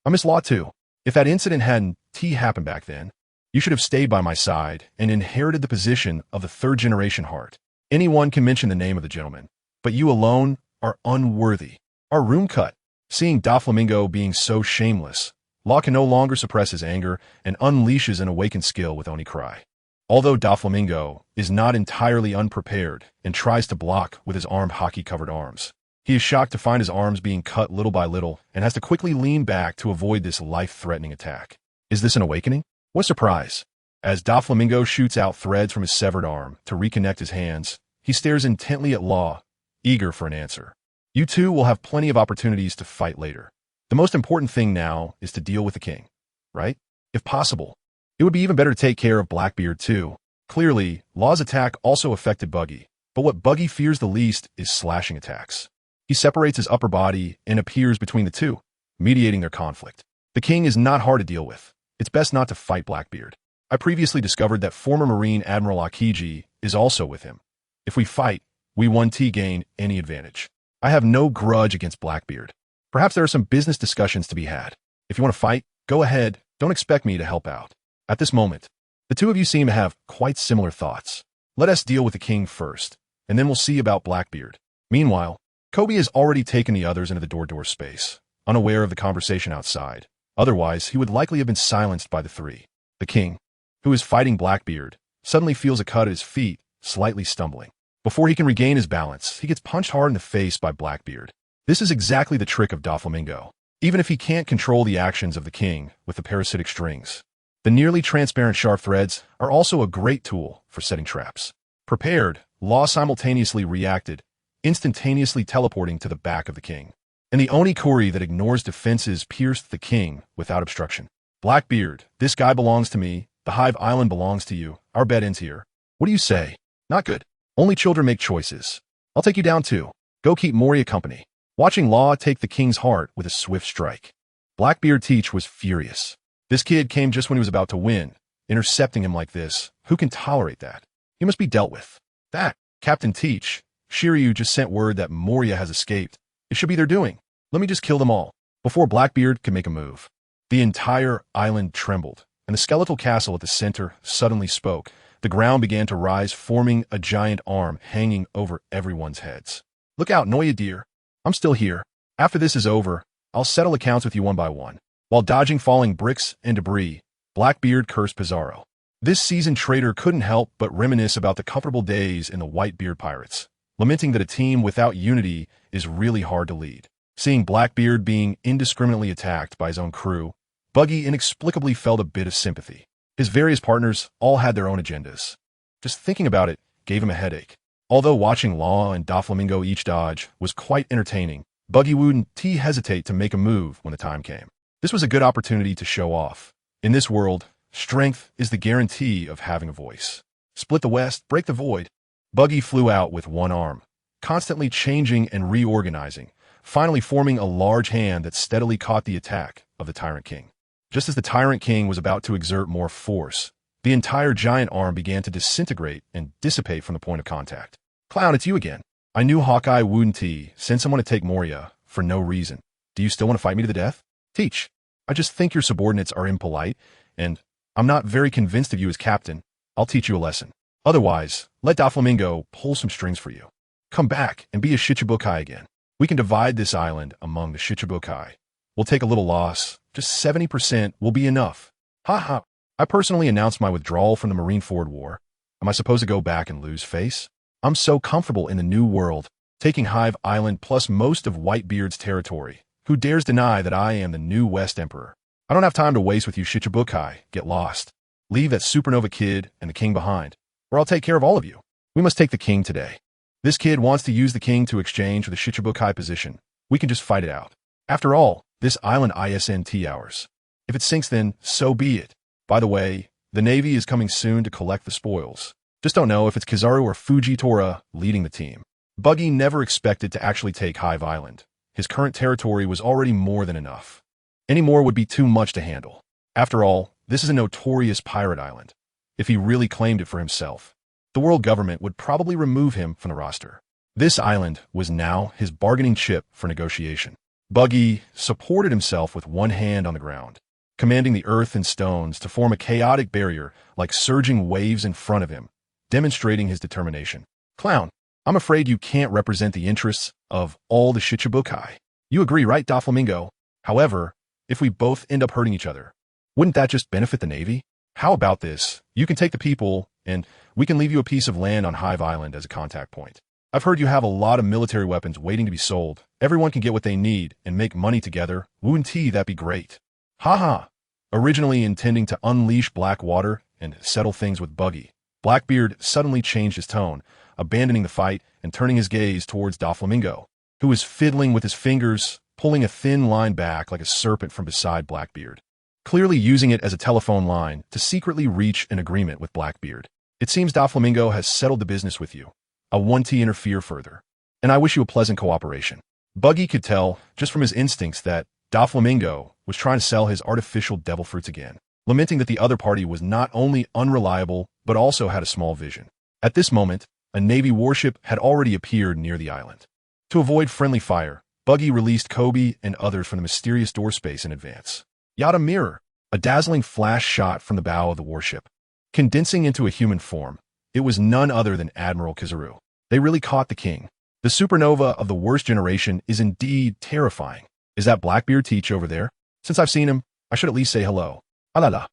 I miss Law too. If that incident hadn't happened back then, you should have stayed by my side and inherited the position of the 3rd generation heart. Anyone can mention the name of the gentleman, but you alone are unworthy. Our room cut. Seeing Doflamingo being so shameless, Law can no longer suppress his anger and unleashes an awakened skill with Oni Cry. Although Doflamingo is not entirely unprepared and tries to block with his armed hockey-covered arms, he is shocked to find his arms being cut little by little and has to quickly lean back to avoid this life-threatening attack. Is this an awakening? What surprise! As Doflamingo shoots out threads from his severed arm to reconnect his hands, he stares intently at Law, eager for an answer. You two will have plenty of opportunities to fight later. The most important thing now is to deal with the king, right? If possible. It would be even better to take care of Blackbeard too. Clearly, Law's attack also affected Buggy, but what Buggy fears the least is slashing attacks. He separates his upper body and appears between the two, mediating their conflict. The king is not hard to deal with. It's best not to fight Blackbeard. I previously discovered that former Marine Admiral Akiji is also with him. If we fight, we won't gain any advantage. I have no grudge against Blackbeard. Perhaps there are some business discussions to be had. If you want to fight, go ahead. Don't expect me to help out. At this moment, the two of you seem to have quite similar thoughts. Let us deal with the king first, and then we'll see about Blackbeard. Meanwhile, Kobe has already taken the others into the door space, unaware of the conversation outside. Otherwise, he would likely have been silenced by the 3. The king, who is fighting Blackbeard, suddenly feels a cut at his feet, slightly stumbling. Before he can regain his balance, he gets punched hard in the face by Blackbeard. This is exactly the trick of Doflamingo, even if he can't control the actions of the king with the parasitic strings. The nearly transparent sharp threads are also a great tool for setting traps. Prepared, Law simultaneously reacted, instantaneously teleporting to the back of the king. And the Oni-Kuri that ignores defenses pierced the king without obstruction. Blackbeard, this guy belongs to me. The Hive Island belongs to you. Our bed ends here. What do you say? Not good. Only children make choices. I'll take you down too. Go keep Moria company. Watching Law take the king's heart with a swift strike. Blackbeard Teach was furious. This kid came just when he was about to win. Intercepting him like this, who can tolerate that? He must be dealt with. That, Captain Teach, Shiryu just sent word that Moria has escaped. It should be their doing. Let me just kill them all, before Blackbeard could make a move. The entire island trembled, and the skeletal castle at the center suddenly spoke. The ground began to rise, forming a giant arm hanging over everyone's heads. Look out, Noya dear. I'm still here. After this is over, I'll settle accounts with you one by one. While dodging falling bricks and debris, Blackbeard cursed Pizarro. This seasoned traitor couldn't help but reminisce about the comfortable days in the Whitebeard Pirates, lamenting that a team without unity is really hard to lead. Seeing Blackbeard being indiscriminately attacked by his own crew, Buggy inexplicably felt a bit of sympathy. His various partners all had their own agendas. Just thinking about it gave him a headache. Although watching Law and Doflamingo each dodge was quite entertaining, Buggy wouldn't hesitate to make a move when the time came. This was a good opportunity to show off. In this world, strength is the guarantee of having a voice. Split the West, break the void. Buggy flew out with one arm, constantly changing and reorganizing, finally forming a large hand that steadily caught the attack of the Tyrant King. Just as the Tyrant King was about to exert more force, the entire giant arm began to disintegrate and dissipate from the point of contact. Clown, it's you again. I knew Hawkeye wouldn't send someone to take Moria for no reason. Do you still want to fight me to the death? Teach. I just think your subordinates are impolite, and I'm not very convinced of you as captain. I'll teach you a lesson. Otherwise, let Doflamingo pull some strings for you. Come back and be a Shichibukai again. We can divide this island among the Shichibukai. We'll take a little loss. Just 70% will be enough. Ha ha. I personally announced my withdrawal from the Marineford War. Am I supposed to go back and lose face? I'm so comfortable in the new world, taking Hive Island plus most of Whitebeard's territory. Who dares deny that I am the new West Emperor? I don't have time to waste with you Shichibukai. Get lost. Leave that supernova kid and the king behind, or I'll take care of all of you. We must take the king today. This kid wants to use the king to exchange for the Shichibukai position. We can just fight it out. After all, this island isn't ours. If it sinks, then so be it. By the way, the Navy is coming soon to collect the spoils. Just don't know if it's Kizaru or Fujitora leading the team. Buggy never expected to actually take Hive Island. His current territory was already more than enough. Any more would be too much to handle. After all, this is a notorious pirate island. If he really claimed it for himself, the world government would probably remove him from the roster. This island was now his bargaining chip for negotiation. Buggy supported himself with one hand on the ground, commanding the earth and stones to form a chaotic barrier like surging waves in front of him, demonstrating his determination. Clown, I'm afraid you can't represent the interests of all the Shichibukai. You agree, right, Doflamingo? However, if we both end up hurting each other, wouldn't that just benefit the Navy? How about this? You can take the people, and we can leave you a piece of land on Hive Island as a contact point. I've heard you have a lot of military weapons waiting to be sold. Everyone can get what they need and make money together. Wouldn't that be great? Haha. Originally intending to unleash Blackwater and settle things with Buggy, Blackbeard suddenly changed his tone, abandoning the fight and turning his gaze towards Doflamingo, who was fiddling with his fingers, pulling a thin line back like a serpent from beside Blackbeard, clearly using it as a telephone line to secretly reach an agreement with Blackbeard. It seems Doflamingo has settled the business with you. I won't interfere further, and I wish you a pleasant cooperation. Buggy could tell, just from his instincts, that Doflamingo was trying to sell his artificial devil fruits again, lamenting that the other party was not only unreliable, but also had a small vision. At this moment, a Navy warship had already appeared near the island. To avoid friendly fire, Buggy released Kobe and others from the mysterious door space in advance. Yada mirror, a dazzling flash shot from the bow of the warship, condensing into a human form. It was none other than Admiral Kizaru. They really caught the king. The supernova of the worst generation is indeed terrifying. Is that Blackbeard Teach over there? Since I've seen him, I should at least say hello. Alala.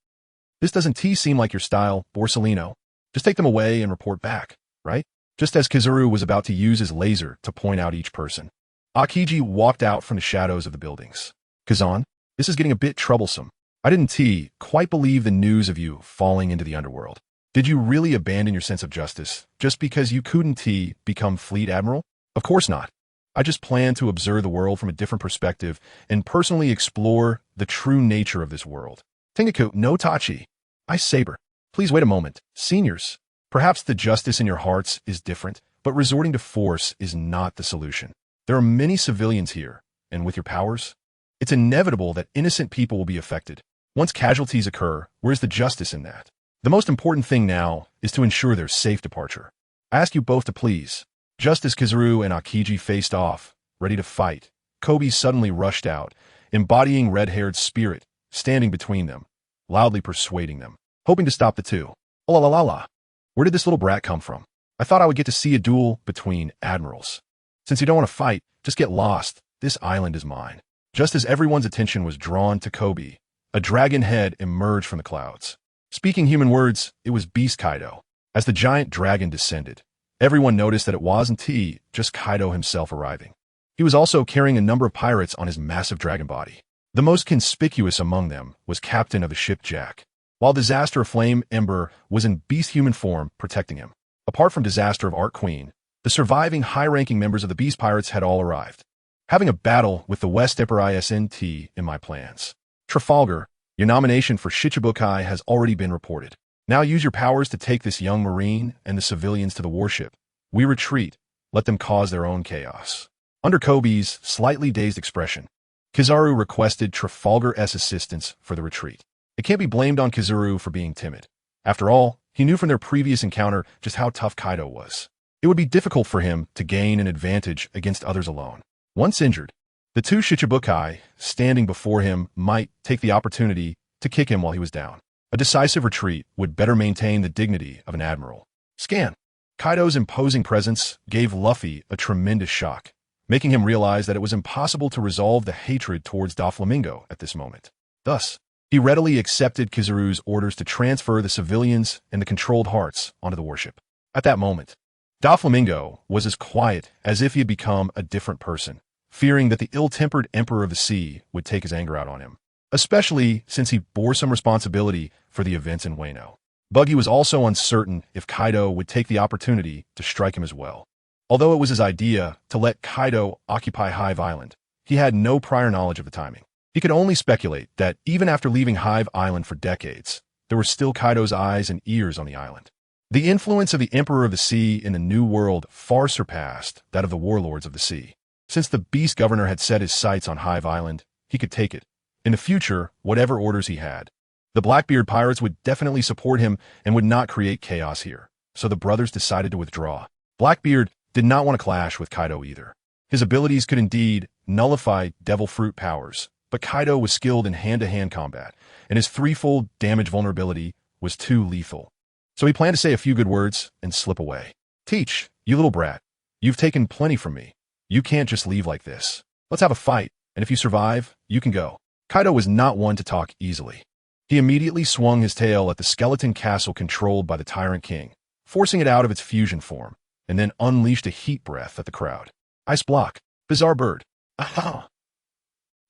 This doesn't seem like your style, Borsellino. Just take them away and report back, right? Just as Kizaru was about to use his laser to point out each person, Akiji walked out from the shadows of the buildings. Kazan, this is getting a bit troublesome. I didn't quite believe the news of you falling into the underworld. Did you really abandon your sense of justice just because you couldn't become Fleet Admiral? Of course not. I just plan to observe the world from a different perspective and personally explore the true nature of this world. Tengaku no Tachi. I saber. Please wait a moment. Seniors, perhaps the justice in your hearts is different, but resorting to force is not the solution. There are many civilians here, and with your powers, it's inevitable that innocent people will be affected. Once casualties occur, where's the justice in that? The most important thing now is to ensure their safe departure. I ask you both to please. Just as Kizaru and Akiji faced off, ready to fight, Kobe suddenly rushed out, embodying red-haired spirit, standing between them, loudly persuading them, hoping to stop the two. Oh la la la la. Where did this little brat come from? I thought I would get to see a duel between admirals. Since you don't want to fight, just get lost. This island is mine. Just as everyone's attention was drawn to Kobe, a dragon head emerged from the clouds. Speaking human words, it was Beast Kaido. As the giant dragon descended, everyone noticed that it wasn't just Kaido himself arriving. He was also carrying a number of pirates on his massive dragon body. The most conspicuous among them was captain of the ship Jack, while Disaster of Flame Ember was in beast human form protecting him. Apart from Disaster of Art Queen, the surviving high-ranking members of the Beast Pirates had all arrived. Having a battle with the West Emperor ISNT in my plans. Trafalgar, your nomination for Shichibukai has already been reported. Now use your powers to take this young marine and the civilians to the warship. We retreat. Let them cause their own chaos. Under Kobe's slightly dazed expression, Kizaru requested Trafalgar's assistance for the retreat. It can't be blamed on Kizaru for being timid. After all, he knew from their previous encounter just how tough Kaido was. It would be difficult for him to gain an advantage against others alone. Once injured, the two Shichibukai standing before him might take the opportunity to kick him while he was down. A decisive retreat would better maintain the dignity of an admiral. Scan. Kaido's imposing presence gave Luffy a tremendous shock, making him realize that it was impossible to resolve the hatred towards Doflamingo at this moment. Thus, he readily accepted Kizaru's orders to transfer the civilians and the controlled hearts onto the warship. At that moment, Doflamingo was as quiet as if he had become a different person, fearing that the ill-tempered Emperor of the Sea would take his anger out on him, especially since he bore some responsibility for the events in Wano. Buggy was also uncertain if Kaido would take the opportunity to strike him as well. Although it was his idea to let Kaido occupy Hive Island, he had no prior knowledge of the timing. He could only speculate that even after leaving Hive Island for decades, there were still Kaido's eyes and ears on the island. The influence of the Emperor of the Sea in the New World far surpassed that of the Warlords of the Sea. Since the Beast Governor had set his sights on Hive Island, he could take it. In the future, whatever orders he had. The Blackbeard pirates would definitely support him and would not create chaos here, so the brothers decided to withdraw. Blackbeard did not want to clash with Kaido either. His abilities could indeed nullify Devil Fruit powers, but Kaido was skilled in hand-to-hand combat, and his threefold damage vulnerability was too lethal. So he planned to say a few good words and slip away. Teach, you little brat. You've taken plenty from me. You can't just leave like this. Let's have a fight, and if you survive, you can go. Kaido was not one to talk easily. He immediately swung his tail at the skeleton castle controlled by the Tyrant King, forcing it out of its fusion form, and then unleashed a heat breath at the crowd. Ice block. Bizarre bird. Aha!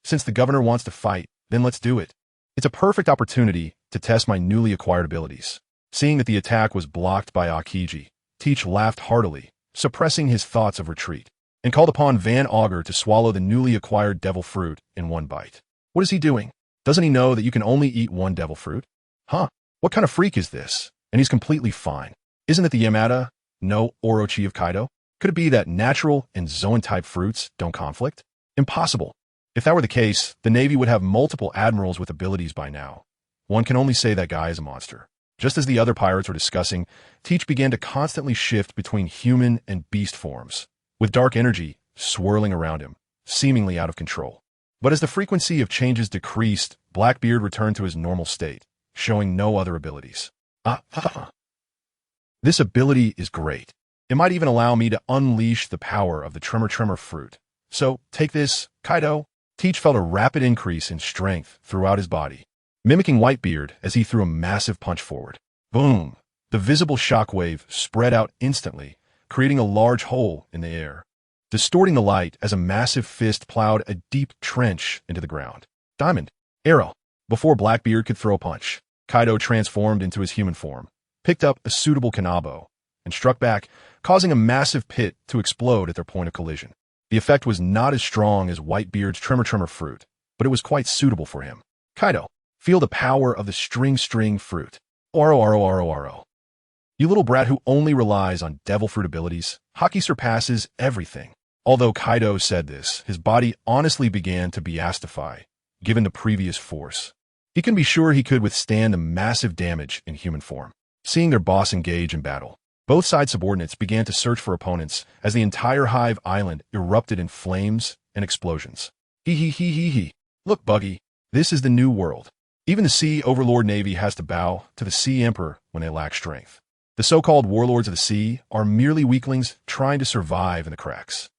Since the governor wants to fight, then let's do it. It's a perfect opportunity to test my newly acquired abilities. Seeing that the attack was blocked by Akiji, Teach laughed heartily, suppressing his thoughts of retreat, and called upon Van Augur to swallow the newly acquired devil fruit in one bite. What is he doing? Doesn't he know that you can only eat one devil fruit? Huh? What kind of freak is this? And he's completely fine. Isn't it the Yamada no Orochi of Kaido? Could it be that natural and Zoan-type fruits don't conflict? Impossible. If that were the case, the Navy would have multiple admirals with abilities by now. One can only say that guy is a monster. Just as the other pirates were discussing, Teach began to constantly shift between human and beast forms, with dark energy swirling around him, seemingly out of control. But as the frequency of changes decreased, Blackbeard returned to his normal state, showing no other abilities. This ability is great. It might even allow me to unleash the power of the Tremor fruit. So, take this, Kaido. Teach felt a rapid increase in strength throughout his body, mimicking Whitebeard as he threw a massive punch forward. Boom! The visible shockwave spread out instantly, creating a large hole in the air, distorting the light as a massive fist plowed a deep trench into the ground. Diamond. Arrow. Before Blackbeard could throw a punch, Kaido transformed into his human form, picked up a suitable kanabo, and struck back, causing a massive pit to explode at their point of collision. The effect was not as strong as Whitebeard's Tremor fruit, but it was quite suitable for him. Kaido. Feel the power of the string fruit. Oro oro oro oro. You little brat who only relies on devil fruit abilities, Haki surpasses everything. Although Kaido said this, his body honestly began to beastify, given the previous force. He can be sure he could withstand the massive damage in human form. Seeing their boss engage in battle, both side subordinates began to search for opponents as the entire Hive Island erupted in flames and explosions. Hee. Look, Buggy, this is the new world. Even the Sea Overlord Navy has to bow to the Sea Emperor when they lack strength. The so-called warlords of the sea are merely weaklings trying to survive in the cracks.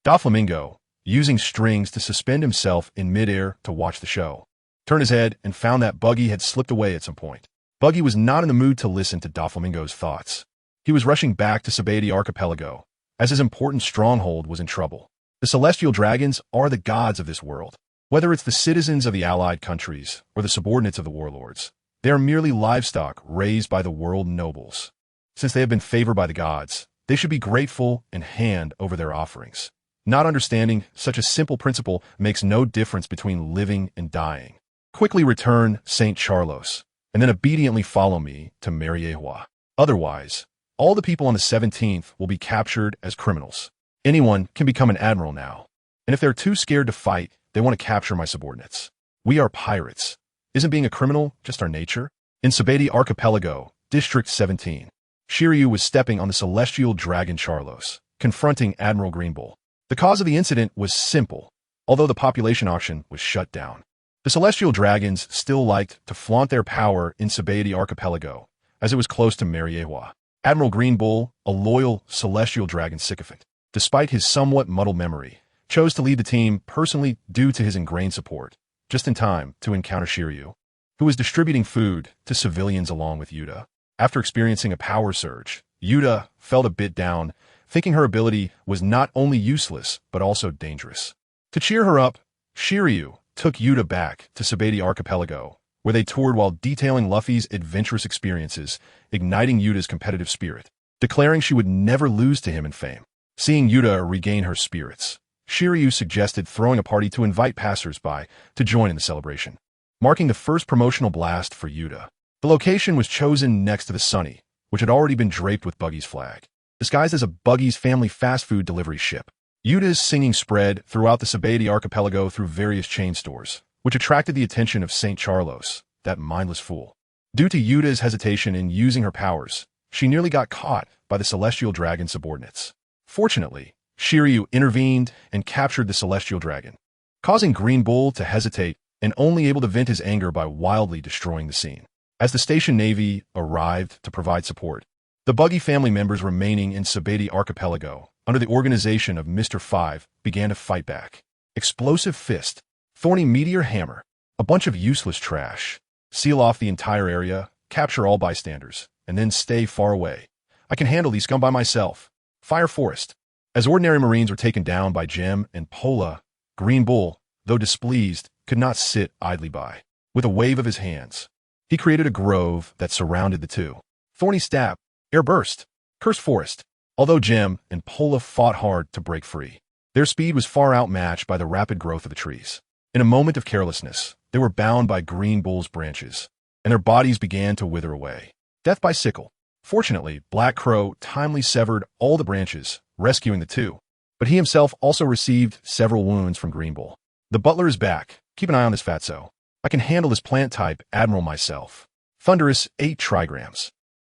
Doflamingo, using strings to suspend himself in midair to watch the show, turned his head and found that Buggy had slipped away at some point. Buggy was not in the mood to listen to Doflamingo's thoughts. He was rushing back to Sabati Archipelago, as his important stronghold was in trouble. The celestial dragons are the gods of this world. Whether it's the citizens of the allied countries or the subordinates of the warlords, they are merely livestock raised by the world nobles. Since they have been favored by the gods, they should be grateful and hand over their offerings. Not understanding such a simple principle makes no difference between living and dying. Quickly return St. Charlos, and then obediently follow me to Mariewa. Otherwise, all the people on the 17th will be captured as criminals. Anyone can become an admiral now. And if they're too scared to fight, they want to capture my subordinates. We are pirates. Isn't being a criminal just our nature? In Sabati Archipelago, District 17, Shiryu was stepping on the celestial dragon Charlos, confronting Admiral Greenbull. The cause of the incident was simple, although the population auction was shut down. The celestial dragons still liked to flaunt their power in Sabati Archipelago, as it was close to Mariewa. Admiral Greenbull, a loyal celestial dragon sycophant, despite his somewhat muddled memory, chose to lead the team personally due to his ingrained support, just in time to encounter Shiryu, who was distributing food to civilians along with Yuta. After experiencing a power surge, Yuta felt a bit down, thinking her ability was not only useless, but also dangerous. To cheer her up, Shiryu took Yuta back to Sabati Archipelago, where they toured while detailing Luffy's adventurous experiences, igniting Yuta's competitive spirit, declaring she would never lose to him in fame. Seeing Yuta regain her spirits, Shiryu suggested throwing a party to invite passers-by to join in the celebration, marking the first promotional blast for Yuta. The location was chosen next to the Sunny, which had already been draped with Buggy's flag, disguised as a Buggy's family fast food delivery ship. Yuta's singing spread throughout the Sabati Archipelago through various chain stores, which attracted the attention of St. Charlos, that mindless fool. Due to Yuta's hesitation in using her powers, she nearly got caught by the celestial dragon subordinates. Fortunately, Shiryu intervened and captured the celestial dragon, causing Green Bull to hesitate and only able to vent his anger by wildly destroying the scene. As the station navy arrived to provide support, the Buggy family members remaining in Sabati Archipelago, under the organization of Mr. 5, began to fight back. Explosive fist, thorny meteor hammer, a bunch of useless trash. Seal off the entire area, capture all bystanders, and then stay far away. I can handle these scum by myself. Fire forest. As ordinary Marines were taken down by Jem and Pola, Green Bull, though displeased, could not sit idly by. With a wave of his hands, he created a grove that surrounded the two. Thorny stab, air burst, cursed forest. Although Jem and Pola fought hard to break free, their speed was far outmatched by the rapid growth of the trees. In a moment of carelessness, they were bound by Green Bull's branches, and their bodies began to wither away. Death by sickle. Fortunately, Black Crow timely severed all the branches, rescuing the two, but he himself also received several wounds from Green Bull. The butler is back. Keep an eye on this fatso. I can handle this plant type admiral myself. Thunderous 8 trigrams.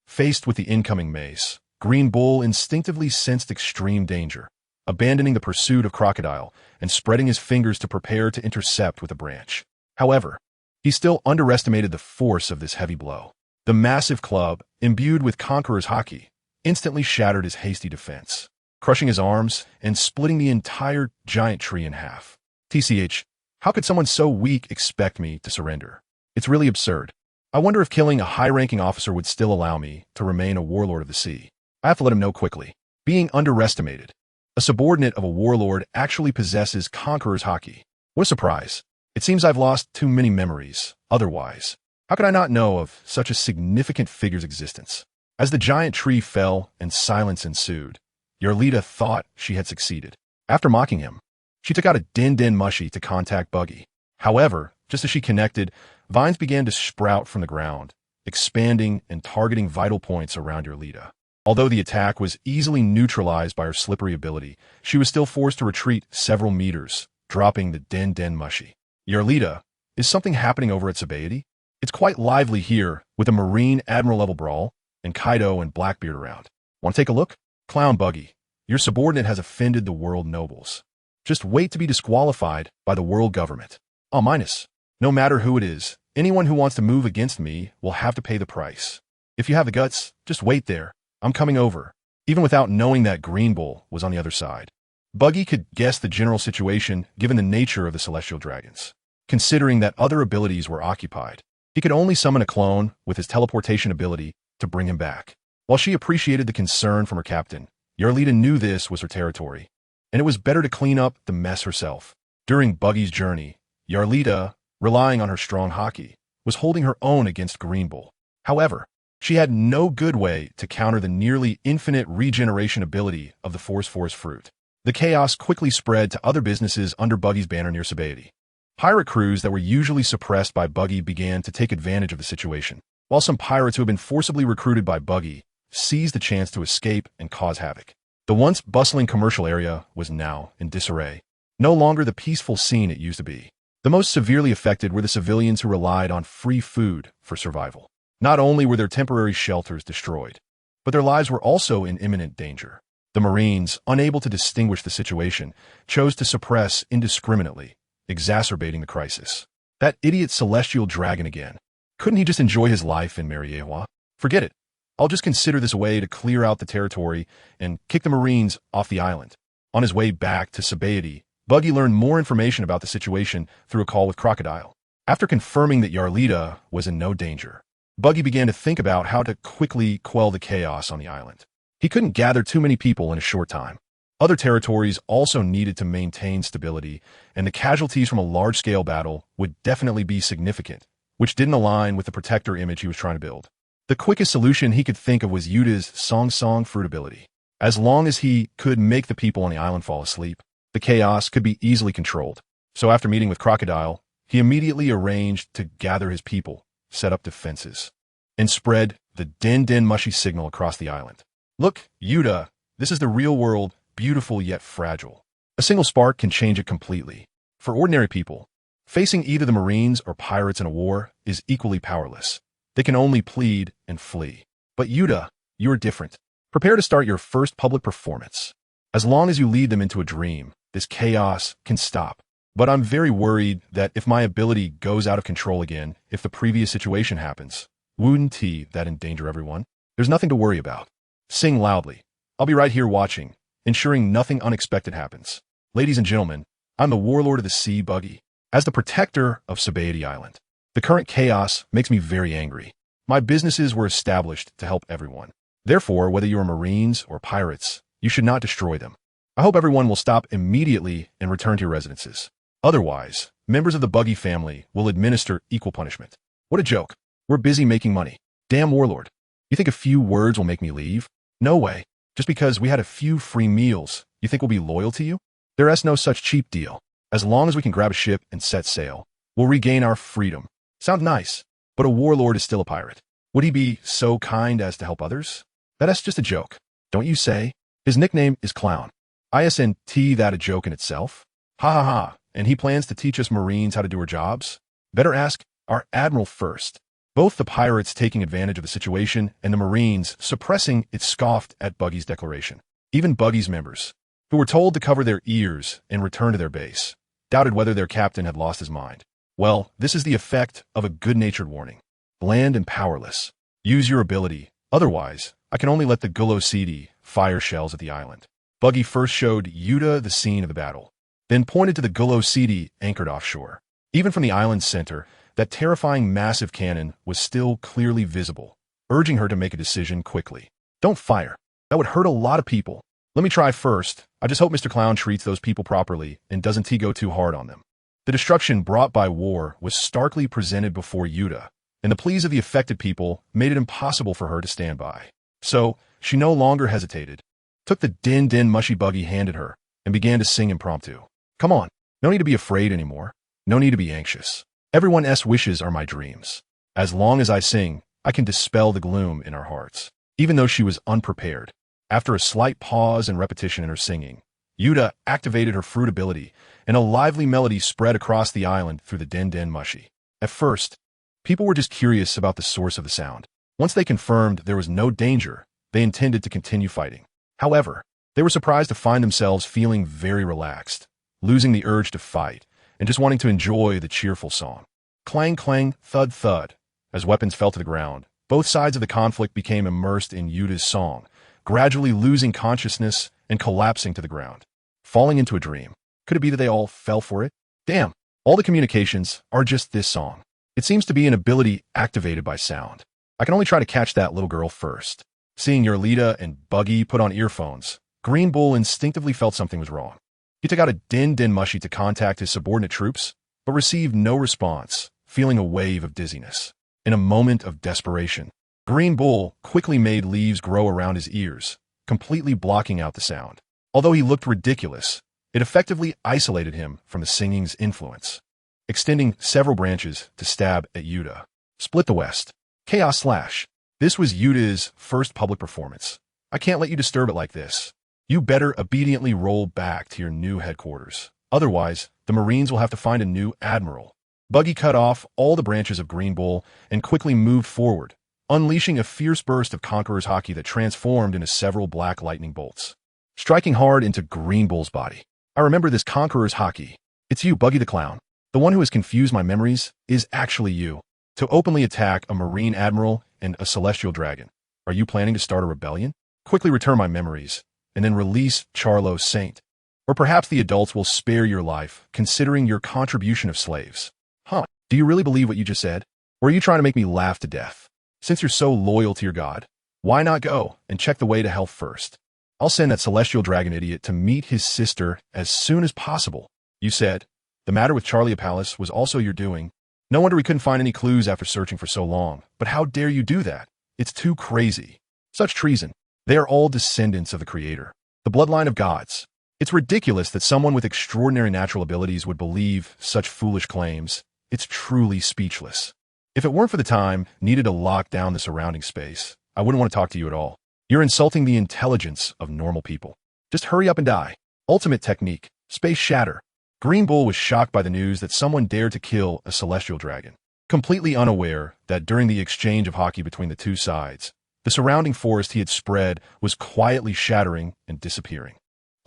Faced with the incoming mace, Green Bull instinctively sensed extreme danger, abandoning the pursuit of Crocodile and spreading his fingers to prepare to intercept with a branch. However, he still underestimated the force of this heavy blow. The massive club, imbued with Conqueror's Haki, instantly shattered his hasty defense, crushing his arms and splitting the entire giant tree in half. TCH, how could someone so weak expect me to surrender? It's really absurd. I wonder if killing a high-ranking officer would still allow me to remain a warlord of the sea. I have to let him know quickly. Being underestimated. A subordinate of a warlord actually possesses Conqueror's Haki. What a surprise. It seems I've lost too many memories. Otherwise, how could I not know of such a significant figure's existence? As the giant tree fell and silence ensued, Yarlita thought she had succeeded. After mocking him, she took out a din mushy to contact Buggy. However, Just as she connected, vines began to sprout from the ground, expanding and targeting vital points around Yarlita. Although the attack was easily neutralized by her slippery ability, she was still forced to retreat several meters, dropping the Den Den Mushy. Yarlita, is something happening over at Sabaody? It's quite lively here, with a Marine Admiral-level brawl, and Kaido and Blackbeard around. Want to take a look? Clown Buggy, your subordinate has offended the world nobles. Just wait to be disqualified by the world government. Minus. No matter who it is, anyone who wants to move against me will have to pay the price. If you have the guts, just wait there. I'm coming over. Even without knowing that Green Bull was on the other side. Buggy could guess the general situation given the nature of the celestial dragons. Considering that other abilities were occupied, he could only summon a clone with his teleportation ability to bring him back. While she appreciated the concern from her captain, Yarlita knew this was her territory, and it was better to clean up the mess herself. During Buggy's journey, Yarlita, relying on her strong haki, was holding her own against Green Bull. However, she had no good way to counter the nearly infinite regeneration ability of the Force fruit. The chaos quickly spread to other businesses under Buggy's banner near Sabaody. Pirate crews that were usually suppressed by Buggy began to take advantage of the situation, while some pirates who had been forcibly recruited by Buggy seized the chance to escape and cause havoc. The once bustling commercial area was now in disarray, no longer the peaceful scene it used to be. The most severely affected were the civilians who relied on free food for survival. Not only were their temporary shelters destroyed, but their lives were also in imminent danger. The Marines, unable to distinguish the situation, chose to suppress indiscriminately, exacerbating the crisis. That idiot celestial dragon again. Couldn't he just enjoy his life in Mariewa? Forget it. I'll just consider this a way to clear out the territory and kick the Marines off the island. On his way back to Sabaody, Buggy learned more information about the situation through a call with Crocodile. After confirming that Yarlita was in no danger, Buggy began to think about how to quickly quell the chaos on the island. He couldn't gather too many people in a short time. Other territories also needed to maintain stability, and the casualties from a large-scale battle would definitely be significant, which didn't align with the protector image he was trying to build. The quickest solution he could think of was Yuta's Song fruit ability. As long as he could make the people on the island fall asleep, the chaos could be easily controlled. So after meeting with Crocodile, he immediately arranged to gather his people, set up defenses, and spread the Den Den Mushy signal across the island. Look, Yuta, this is the real world, beautiful yet fragile. A single spark can change it completely. For ordinary people, facing either the Marines or pirates in a war is equally powerless. They can only plead and flee. But Yuta, you are different. Prepare to start your first public performance. As long as you lead them into a dream, this chaos can stop. But I'm very worried that if my ability goes out of control again, if the previous situation happens, wouldn't that endanger everyone? There's nothing to worry about. Sing loudly. I'll be right here watching, ensuring nothing unexpected happens. Ladies and gentlemen, I'm the Warlord of the Sea, Buggy. As the protector of Sabaody Island, the current chaos makes me very angry. My businesses were established to help everyone. Therefore, whether you are Marines or pirates, you should not destroy them. I hope everyone will stop immediately and return to your residences. Otherwise, members of the Buggy family will administer equal punishment. What a joke. We're busy making money. Damn Warlord. You think a few words will make me leave? No way. Just because we had a few free meals, you think we'll be loyal to you? There is no such cheap deal. As long as we can grab a ship and set sail, we'll regain our freedom. Sounds nice, but a warlord is still a pirate. Would he be so kind as to help others? That's just a joke, don't you say? His nickname is Clown. Isn't that a joke in itself? Ha ha ha, and he plans to teach us Marines how to do our jobs? Better ask our Admiral first. Both the pirates taking advantage of the situation and the Marines suppressing it scoffed at Buggy's declaration. Even Buggy's members, who were told to cover their ears and return to their base, doubted whether their captain had lost his mind. Well, this is the effect of a good-natured warning. Bland and powerless. Use your ability. Otherwise, I can only let the Gulosidi fire shells at the island. Buggy first showed Yuta the scene of the battle, then pointed to the Gulosidi anchored offshore. Even from the island's center, that terrifying massive cannon was still clearly visible, urging her to make a decision quickly. Don't fire. That would hurt a lot of people. Let me try first. I just hope Mr. Clown treats those people properly and doesn't go too hard on them. The destruction brought by war was starkly presented before Yuta, and the pleas of the affected people made it impossible for her to stand by. So, she no longer hesitated, took the Den Den Mushy Buggy handed her, and began to sing impromptu. Come on, no need to be afraid anymore. No need to be anxious. Everyone's wishes are my dreams. As long as I sing, I can dispel the gloom in our hearts. Even though she was unprepared. After a slight pause and repetition in her singing, Yuta activated her fruit ability, and a lively melody spread across the island through the Den Den Mushi. At first, people were just curious about the source of the sound. Once they confirmed there was no danger, they intended to continue fighting. However, they were surprised to find themselves feeling very relaxed, losing the urge to fight, and just wanting to enjoy the cheerful song. Clang clang, thud thud. As weapons fell to the ground, both sides of the conflict became immersed in Yuta's song, gradually losing consciousness and collapsing to the ground. Falling into a dream. Could it be that they all fell for it? Damn, all the communications are just this song. It seems to be an ability activated by sound. I can only try to catch that little girl first. Seeing Yorlita and Buggy put on earphones, Green Bull instinctively felt something was wrong. He took out a Den Den Mushi to contact his subordinate troops, but received no response, feeling a wave of dizziness. In a moment of desperation, Green Bull quickly made leaves grow around his ears, completely blocking out the sound. Although he looked ridiculous, it effectively isolated him from the singing's influence, extending several branches to stab at Yuta. Split the West. Chaos Slash. This was Yuta's first public performance. I can't let you disturb it like this. You better obediently roll back to your new headquarters. Otherwise, the Marines will have to find a new admiral. Buggy cut off all the branches of Green Bull and quickly moved forward, unleashing a fierce burst of Conqueror's Haki that transformed into several black lightning bolts, striking hard into Green Bull's body. I remember this Conqueror's Haki. It's you, Buggy the Clown. The one who has confused my memories is actually you. To openly attack a Marine Admiral and a Celestial Dragon. Are you planning to start a rebellion? Quickly return my memories, and then release Charlo Saint. Or perhaps the adults will spare your life, considering your contribution of slaves. Huh, do you really believe what you just said? Or are you trying to make me laugh to death? Since you're so loyal to your god, why not go and check the way to hell first? I'll send that Celestial Dragon idiot to meet his sister as soon as possible. You said, the matter with Charlie Palace was also your doing. No wonder we couldn't find any clues after searching for so long. But how dare you do that? It's too crazy. Such treason. They are all descendants of the Creator, the bloodline of gods. It's ridiculous that someone with extraordinary natural abilities would believe such foolish claims. It's truly speechless. If it weren't for the time needed to lock down the surrounding space, I wouldn't want to talk to you at all. You're insulting the intelligence of normal people. Just hurry up and die. Ultimate technique. Space shatter. Green Bull was shocked by the news that someone dared to kill a Celestial Dragon, completely unaware that during the exchange of Haki between the two sides, the surrounding forest he had spread was quietly shattering and disappearing.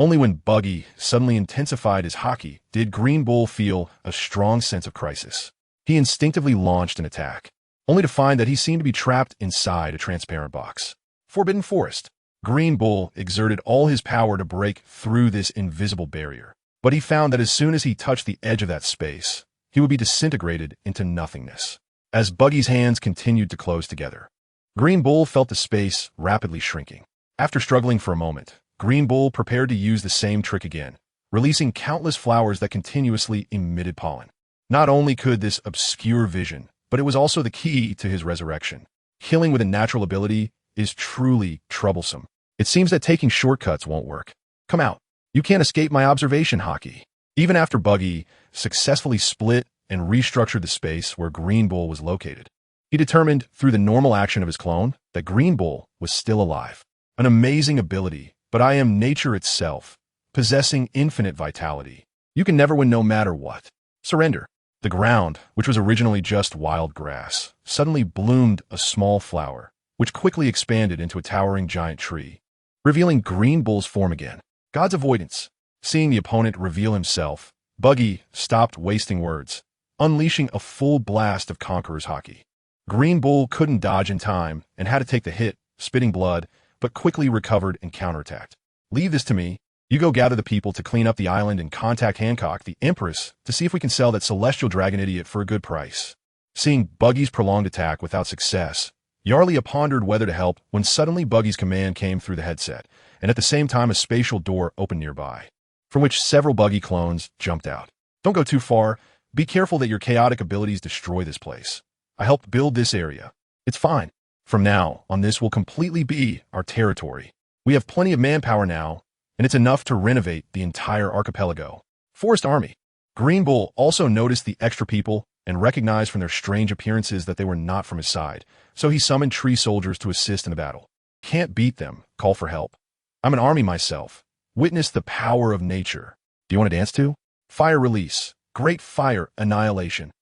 Only when Buggy suddenly intensified his Haki did Green Bull feel a strong sense of crisis. He instinctively launched an attack, only to find that he seemed to be trapped inside a transparent box. Forbidden Forest. Green Bull exerted all his power to break through this invisible barrier. But he found that as soon as he touched the edge of that space, he would be disintegrated into nothingness. As Buggy's hands continued to close together, Green Bull felt the space rapidly shrinking. After struggling for a moment, Green Bull prepared to use the same trick again, releasing countless flowers that continuously emitted pollen. Not only could this obscure vision, but it was also the key to his resurrection. Killing with a natural ability is truly troublesome. It seems that taking shortcuts won't work. Come out. You can't escape my observation, Haki. Even after Buggy successfully split and restructured the space where Green Bull was located, he determined through the normal action of his clone that Green Bull was still alive. An amazing ability, but I am nature itself, possessing infinite vitality. You can never win no matter what. Surrender. The ground, which was originally just wild grass, suddenly bloomed a small flower, which quickly expanded into a towering giant tree, revealing Green Bull's form again. God's avoidance. Seeing the opponent reveal himself, Buggy stopped wasting words, unleashing a full blast of Conqueror's Haki. Green Bull couldn't dodge in time and had to take the hit, spitting blood, but quickly recovered and counterattacked. Leave this to me. You go gather the people to clean up the island and contact Hancock, the Empress, to see if we can sell that Celestial Dragon idiot for a good price. Seeing Buggy's prolonged attack without success, Yarlia pondered whether to help when suddenly Buggy's command came through the headset, and at the same time a spatial door opened nearby, from which several Buggy clones jumped out. Don't go too far. Be careful that your chaotic abilities destroy this place. I helped build this area. It's fine. From now on, this will completely be our territory. We have plenty of manpower now, and it's enough to renovate the entire archipelago. Forest Army. Green Bull also noticed the extra people and recognized from their strange appearances that they were not from his side, so he summoned tree soldiers to assist in the battle. Can't beat them, call for help. I'm an army myself. Witness the power of nature. Do you want to dance too? Fire release. Great fire annihilation.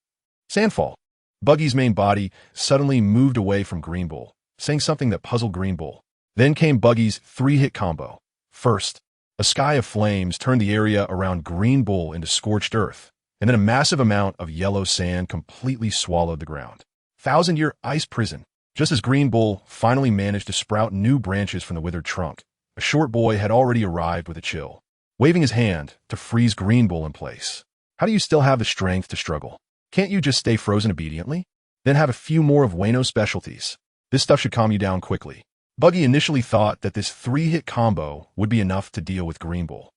Sandfall. Buggy's main body suddenly moved away from Green Bull, saying something that puzzled Green Bull. Then came Buggy's 3-hit combo. First, a sky of flames turned the area around Green Bull into scorched earth, and then a massive amount of yellow sand completely swallowed the ground. 1,000-year ice prison. Just as Green Bull finally managed to sprout new branches from the withered trunk, a short boy had already arrived with a chill, waving his hand to freeze Green Bull in place. How do you still have the strength to struggle? Can't you just stay frozen obediently? Then have a few more of Wayno's specialties. This stuff should calm you down quickly. Buggy initially thought that this 3-hit combo would be enough to deal with Green Bull.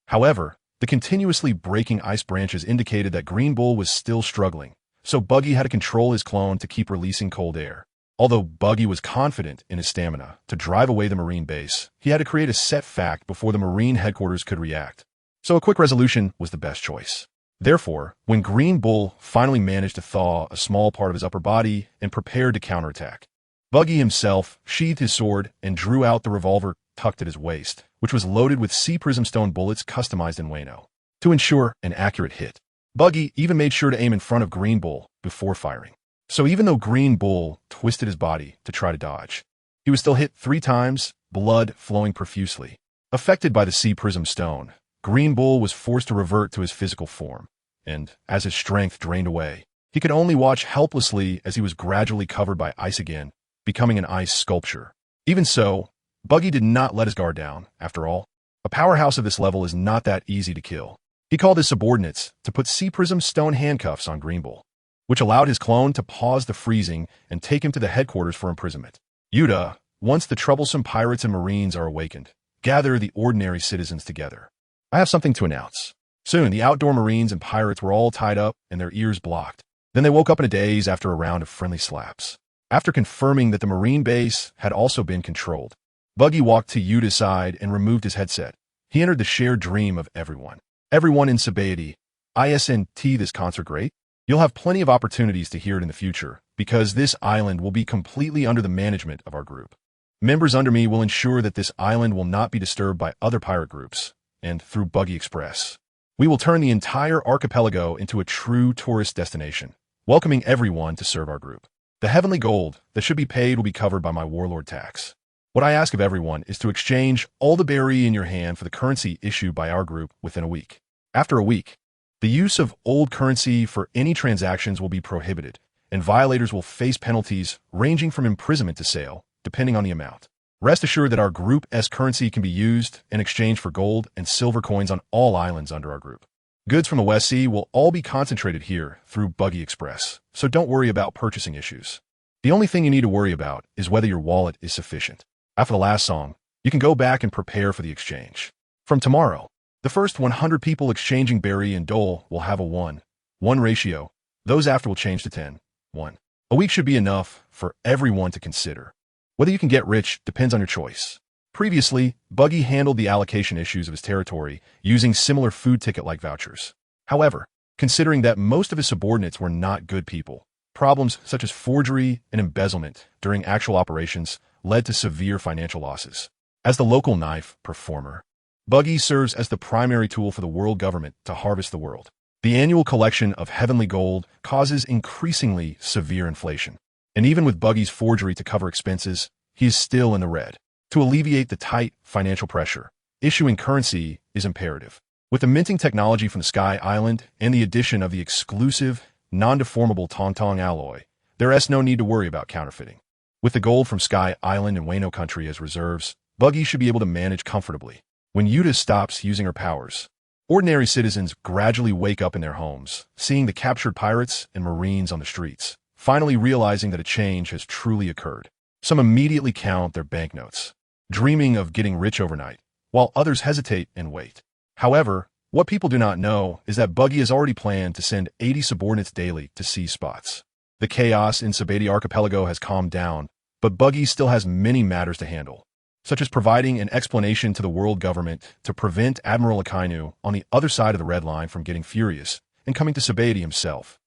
However, the continuously breaking ice branches indicated that Green Bull was still struggling, so Buggy had to control his clone to keep releasing cold air. Although Buggy was confident in his stamina to drive away the Marine base, he had to create a set fact before the Marine headquarters could react. So a quick resolution was the best choice. Therefore, when Green Bull finally managed to thaw a small part of his upper body and prepared to counterattack, Buggy himself sheathed his sword and drew out the revolver tucked at his waist, which was loaded with sea prism stone bullets customized in Wayno. To ensure an accurate hit, Buggy even made sure to aim in front of Green Bull before firing. So even though Green Bull twisted his body to try to dodge, he was still hit 3 times, blood flowing profusely. Affected by the sea prism stone, Green Bull was forced to revert to his physical form, and as his strength drained away, he could only watch helplessly as he was gradually covered by ice again, becoming an ice sculpture. Even so, Buggy did not let his guard down. After all, a powerhouse of this level is not that easy to kill. He called his subordinates to put sea prism stone handcuffs on Green Bull, which allowed his clone to pause the freezing and take him to the headquarters for imprisonment. Yuta, once the troublesome pirates and Marines are awakened, gather the ordinary citizens together. I have something to announce. Soon, the outdoor Marines and pirates were all tied up and their ears blocked. Then they woke up in a daze after a round of friendly slaps. After confirming that the Marine base had also been controlled, Buggy walked to Yuta's side and removed his headset. He entered the shared dream of everyone. Everyone in Sabaody. Isn't this concert great? You'll have plenty of opportunities to hear it in the future, because this island will be completely under the management of our group. Members under me will ensure that this island will not be disturbed by other pirate groups, and through Buggy Express, we will turn the entire archipelago into a true tourist destination, welcoming everyone to serve our group. The heavenly gold that should be paid will be covered by my Warlord tax. What I ask of everyone is to exchange all the berry in your hand for the currency issued by our group within a week. After a week, the use of old currency for any transactions will be prohibited, and violators will face penalties ranging from imprisonment to sale, depending on the amount. Rest assured that our group's currency can be used in exchange for gold and silver coins on all islands under our group. Goods from the West Sea will all be concentrated here through Buggy Express, so don't worry about purchasing issues. The only thing you need to worry about is whether your wallet is sufficient. After the last song, you can go back and prepare for the exchange. From tomorrow, the first 100 people exchanging berry and dole will have a 1:1 ratio. Those after will change to 10:1. A week should be enough for everyone to consider. Whether you can get rich depends on your choice. Previously, Buggy handled the allocation issues of his territory using similar food ticket-like vouchers. However, considering that most of his subordinates were not good people, problems such as forgery and embezzlement during actual operations led to severe financial losses. As the local knife performer, Buggy serves as the primary tool for the world government to harvest the world. The annual collection of heavenly gold causes increasingly severe inflation. And even with Buggy's forgery to cover expenses, he is still in the red. To alleviate the tight financial pressure, issuing currency is imperative. With the minting technology from the Sky Island and the addition of the exclusive, non-deformable Tong alloy, there is no need to worry about counterfeiting. With the gold from Sky Island and Wayno country as reserves, Buggy should be able to manage comfortably. When Yuta stops using her powers, ordinary citizens gradually wake up in their homes, seeing the captured pirates and Marines on the streets, finally realizing that a change has truly occurred. Some immediately count their banknotes, dreaming of getting rich overnight, while others hesitate and wait. However, what people do not know is that Buggy has already planned to send 80 subordinates daily to see spots. The chaos in Sabaody Archipelago has calmed down, but Buggy still has many matters to handle, such as providing an explanation to the world government to prevent Admiral Akainu on the other side of the red line from getting furious and coming to Sabaody himself.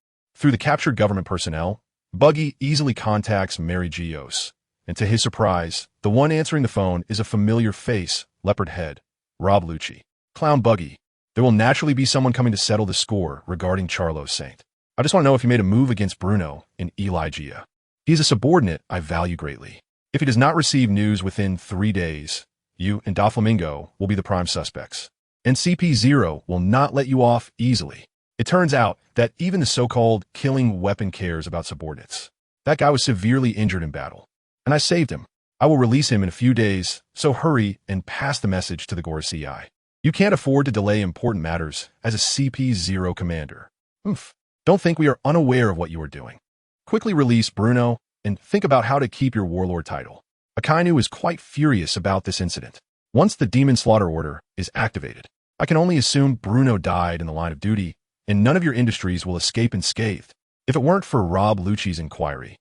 Through the captured government personnel, Buggy easily contacts Mary Geos, and to his surprise, the one answering the phone is a familiar face, leopard head, Rob Lucci. Clown Buggy. There will naturally be someone coming to settle the score regarding Charlos Saint. I just want to know if he made a move against Bruno and Eli Gia. He is a subordinate I value greatly. If he does not receive news within 3 days, you and Doflamingo will be the prime suspects. And CP0 will not let you off easily. It turns out that even the so-called killing weapon cares about subordinates. That guy was severely injured in battle, and I saved him. I will release him in a few days, so hurry and pass the message to the Gora CI. You can't afford to delay important matters as a CP0 commander. Oof. Don't think we are unaware of what you are doing. Quickly release Bruno and think about how to keep your Warlord title. Akainu is quite furious about this incident. Once the Demon Slaughter Order is activated, I can only assume Bruno died in the line of duty, and none of your industries will escape unscathed. If it weren't for Rob Lucci's inquiry,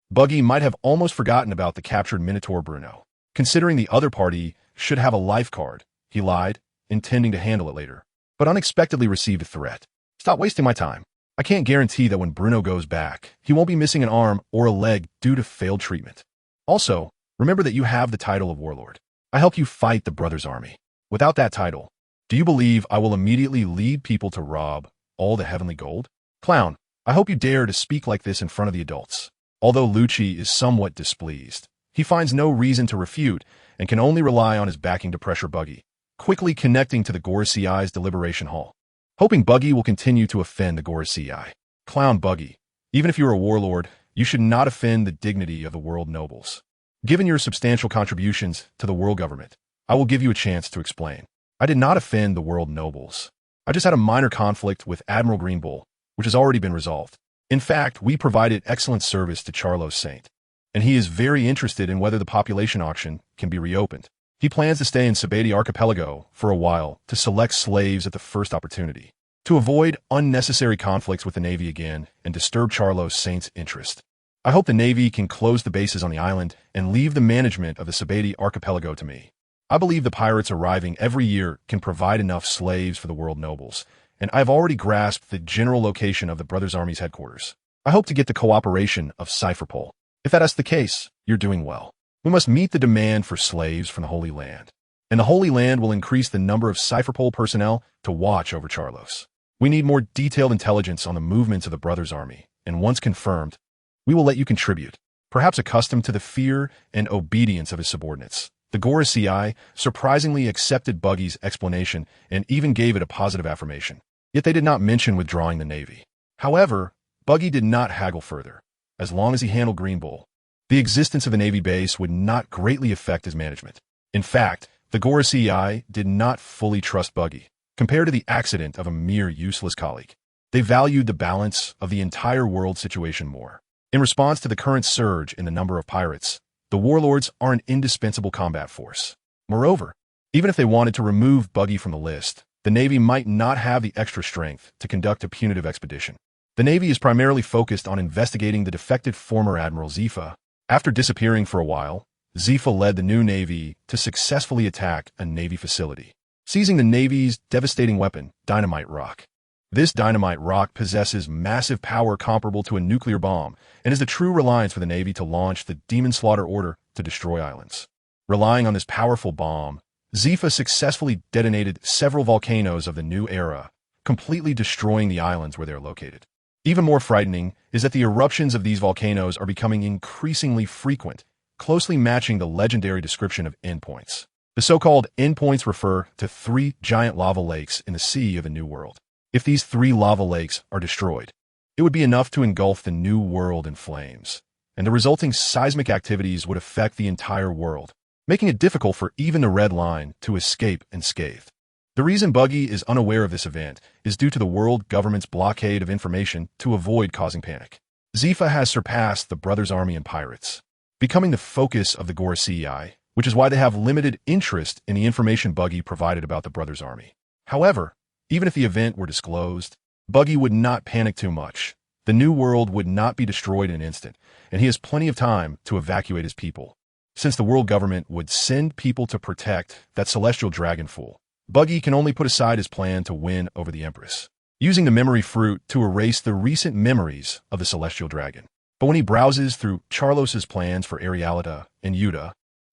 Buggy might have almost forgotten about the captured Minotaur Bruno. Considering the other party should have a life card, he lied, intending to handle it later, but unexpectedly received a threat. Stop wasting my time. I can't guarantee that when Bruno goes back, he won't be missing an arm or a leg due to failed treatment. Also, remember that you have the title of Warlord. I help you fight the Brothers' Army. Without that title, do you believe I will immediately lead people to rob all the heavenly gold? Clown, I hope you dare to speak like this in front of the adults. Although Lucci is somewhat displeased, he finds no reason to refute and can only rely on his backing to pressure Buggy, quickly connecting to the Gora CI's deliberation hall, hoping Buggy will continue to offend the Gora CI. Clown Buggy, even if you are a warlord, you should not offend the dignity of the world nobles. Given your substantial contributions to the world government, I will give you a chance to explain. I did not offend the world nobles. I just had a minor conflict with Admiral Greenbull, which has already been resolved. In fact, we provided excellent service to Charlos Saint, and he is very interested in whether the population auction can be reopened. He plans to stay in Sabati Archipelago for a while to select slaves at the first opportunity, to avoid unnecessary conflicts with the Navy again and disturb Charlos Saint's interest. I hope the Navy can close the bases on the island and leave the management of the Sabati Archipelago to me. I believe the pirates arriving every year can provide enough slaves for the world nobles, and I've already grasped the general location of the Brothers' Army's headquarters. I hope to get the cooperation of Cypherpole. If that is the case, you're doing well. We must meet the demand for slaves from the Holy Land, and the Holy Land will increase the number of Cypherpole personnel to watch over Charlos. We need more detailed intelligence on the movements of the Brothers' Army, and once confirmed, we will let you contribute. Perhaps accustomed to the fear and obedience of his subordinates, the Gora CI surprisingly accepted Buggy's explanation and even gave it a positive affirmation. Yet they did not mention withdrawing the Navy. However, Buggy did not haggle further. As long as he handled Greenbull, the existence of a Navy base would not greatly affect his management. In fact, the Gora CI did not fully trust Buggy, compared to the accident of a mere useless colleague. They valued the balance of the entire world situation more. In response to the current surge in the number of pirates, the warlords are an indispensable combat force. Moreover, even if they wanted to remove Buggy from the list, the Navy might not have the extra strength to conduct a punitive expedition. The Navy is primarily focused on investigating the defected former Admiral Zifa. After disappearing for a while, Zifa led the new Navy to successfully attack a Navy facility, seizing the Navy's devastating weapon, dynamite rock. This dynamite rock possesses massive power comparable to a nuclear bomb and is the true reliance for the Navy to launch the Demon Slaughter Order to destroy islands. Relying on this powerful bomb, Zifa successfully detonated several volcanoes of the new era, completely destroying the islands where they are located. Even more frightening is that the eruptions of these volcanoes are becoming increasingly frequent, closely matching the legendary description of endpoints. The so-called endpoints refer to 3 giant lava lakes in the sea of the New World. If these 3 lava lakes are destroyed, it would be enough to engulf the New World in flames, and the resulting seismic activities would affect the entire world, making it difficult for even the Red Line to escape unscathed. The reason Buggy is unaware of this event is due to the world government's blockade of information to avoid causing panic. Zifa has surpassed the Brothers' Army and pirates, becoming the focus of the Gora CEI, which is why they have limited interest in the information Buggy provided about the Brothers' Army. However, even if the event were disclosed, Buggy would not panic too much. The New World would not be destroyed in an instant, and he has plenty of time to evacuate his people. Since the world government would send people to protect that celestial dragon fool, Buggy can only put aside his plan to win over the Empress. using the memory fruit to erase the recent memories of the celestial dragon. But when he browses through Charlos's plans for Arealita and Yuta,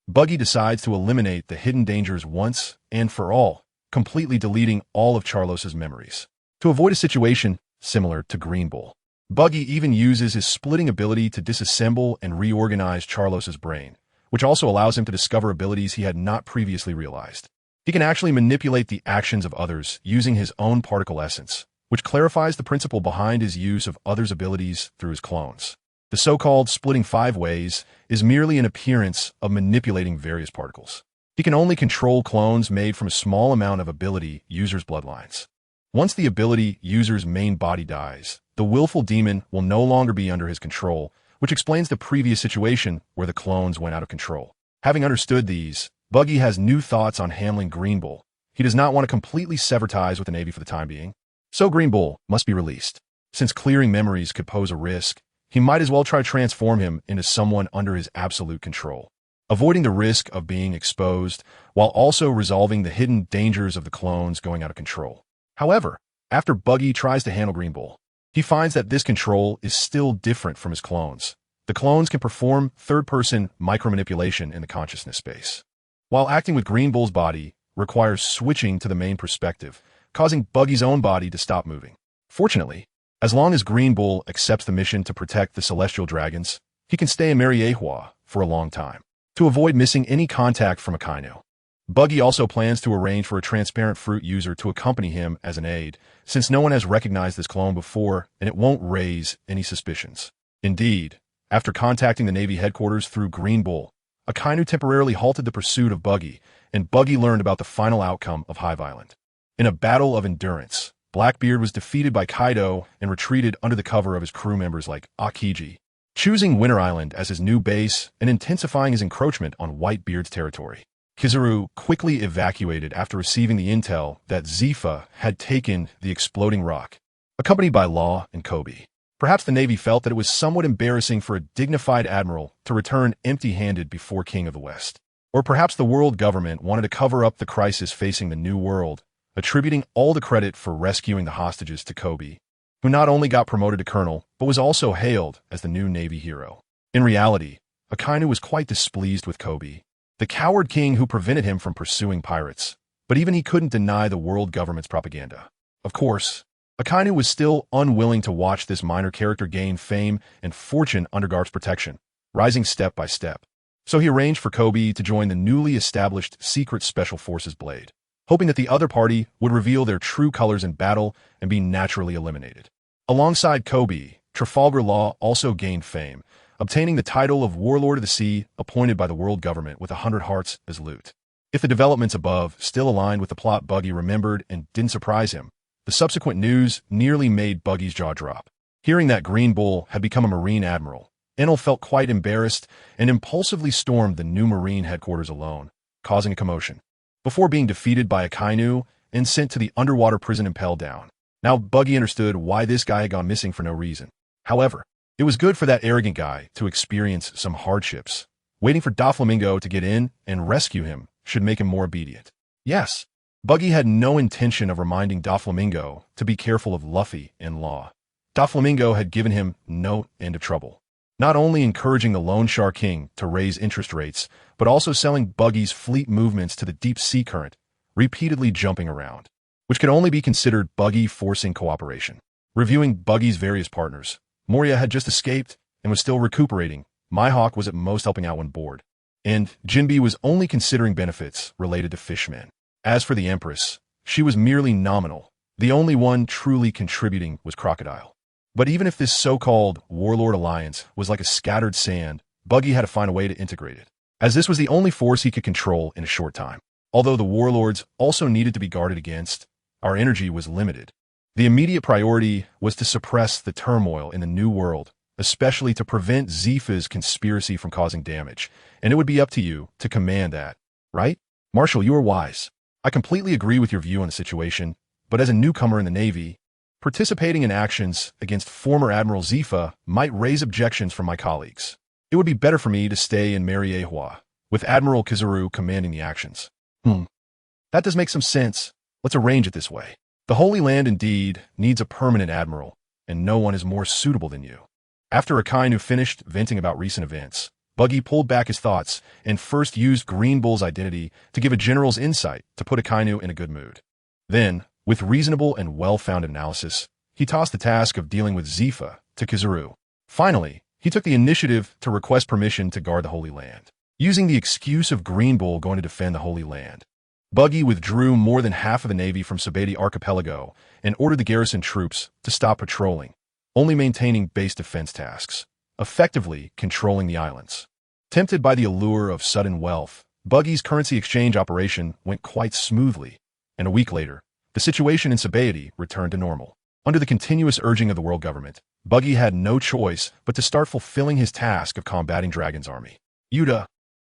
Buggy decides to eliminate the hidden dangers once and for all, completely deleting all of Charlos's memories. To avoid a situation similar to Green Bull, Buggy even uses his splitting ability to disassemble and reorganize Charlos's brain, which also allows him to discover abilities he had not previously realized. He can actually manipulate the actions of others using his own particle essence, which clarifies the principle behind his use of others' abilities through his clones. The so-called splitting 5 ways is merely an appearance of manipulating various particles. He can only control clones made from a small amount of ability users' bloodlines. Once the ability user's main body dies, the willful demon will no longer be under his control, which explains the previous situation where the clones went out of control. Having understood these, Buggy has new thoughts on handling Green Bull. He does not want to completely sever ties with the Navy for the time being, so Green Bull must be released. Since clearing memories could pose a risk, he might as well try to transform him into someone under his absolute control, avoiding the risk of being exposed while also resolving the hidden dangers of the clones going out of control. However, after Buggy tries to handle Green Bull, he finds that this control is still different from his clones. The clones can perform third-person micromanipulation in the consciousness space, while acting with Green Bull's body requires switching to the main perspective, causing Buggy's own body to stop moving. Fortunately, as long as Green Bull accepts the mission to protect the celestial dragons, he can stay in Mariehua for a long time, to avoid missing any contact from Akainu. Buggy also plans to arrange for a transparent fruit user to accompany him as an aide, since no one has recognized this clone before and it won't raise any suspicions. Indeed, after contacting the Navy headquarters through Green Bull, Akainu temporarily halted the pursuit of Buggy, and Buggy learned about the final outcome of Hive Island. In a battle of endurance, Blackbeard was defeated by Kaido and retreated under the cover of his crew members like Akiji, choosing Winter Island as his new base and intensifying his encroachment on Whitebeard's territory. Kizaru quickly evacuated after receiving the intel that Zifa had taken the exploding rock, accompanied by Law and Kobe. Perhaps the Navy felt that it was somewhat embarrassing for a dignified admiral to return empty-handed before King of the West. Or perhaps the world government wanted to cover up the crisis facing the New World, attributing all the credit for rescuing the hostages to Kobe, who not only got promoted to colonel, but was also hailed as the new Navy hero. In reality, Akainu was quite displeased with Kobe, the coward king who prevented him from pursuing pirates, but even he couldn't deny the world government's propaganda. Of course, Akainu was still unwilling to watch this minor character gain fame and fortune under Garp's protection, rising step by step. So he arranged for Kobe to join the newly established Secret Special Forces Blade, hoping that the other party would reveal their true colors in battle and be naturally eliminated. Alongside Kobe, Trafalgar Law also gained fame, obtaining the title of Warlord of the Sea, appointed by the world government with 100 hearts as loot. If the developments above still aligned with the plot Buggy remembered and didn't surprise him, the subsequent news nearly made Buggy's jaw drop. Hearing that Green Bull had become a Marine admiral, Enel felt quite embarrassed and impulsively stormed the new Marine headquarters alone, causing a commotion, before being defeated by Akainu and sent to the underwater prison impelled down. Now Buggy understood why this guy had gone missing for no reason. However, it was good for that arrogant guy to experience some hardships. Waiting for Doflamingo to get in and rescue him should make him more obedient. Yes, Buggy had no intention of reminding Doflamingo to be careful of Luffy and Law. Doflamingo had given him no end of trouble, not only encouraging the Lone Shark King to raise interest rates, but also selling Buggy's fleet movements to the deep sea current, repeatedly jumping around, which could only be considered Buggy forcing cooperation. Reviewing Buggy's various partners, Moria had just escaped and was still recuperating. Mihawk was at most helping out when bored, and Jinbe was only considering benefits related to fishmen. As for the Empress, she was merely nominal. The only one truly contributing was Crocodile. But even if this so-called Warlord alliance was like a scattered sand, Buggy had to find a way to integrate it, as this was the only force he could control in a short time. Although the Warlords also needed to be guarded against, our energy was limited. The immediate priority was to suppress the turmoil in the New World, especially to prevent Zifa's conspiracy from causing damage, and it would be up to you to command that, right? Marshal, you are wise. I completely agree with your view on the situation, but as a newcomer in the Navy, participating in actions against former Admiral Zifa might raise objections from my colleagues. It would be better for me to stay in Mariehua, with Admiral Kizaru commanding the actions. That does make some sense. Let's arrange it this way. The Holy Land indeed needs a permanent admiral, and no one is more suitable than you. After Akainu finished venting about recent events, Buggy pulled back his thoughts and first used Green Bull's identity to give a general's insight to put Akainu in a good mood. Then, with reasonable and well-founded analysis, he tossed the task of dealing with Zifa to Kizaru. Finally, he took the initiative to request permission to guard the Holy Land. Using the excuse of Green Bull going to defend the Holy Land, Buggy withdrew more than half of the Navy from Sabeti Archipelago and ordered the garrison troops to stop patrolling, only maintaining base defense tasks, effectively controlling the islands. Tempted by the allure of sudden wealth, Buggy's currency exchange operation went quite smoothly, and a week later, the situation in Sabeti returned to normal. Under the continuous urging of the world government, Buggy had no choice but to start fulfilling his task of combating Dragon's army. Yuta,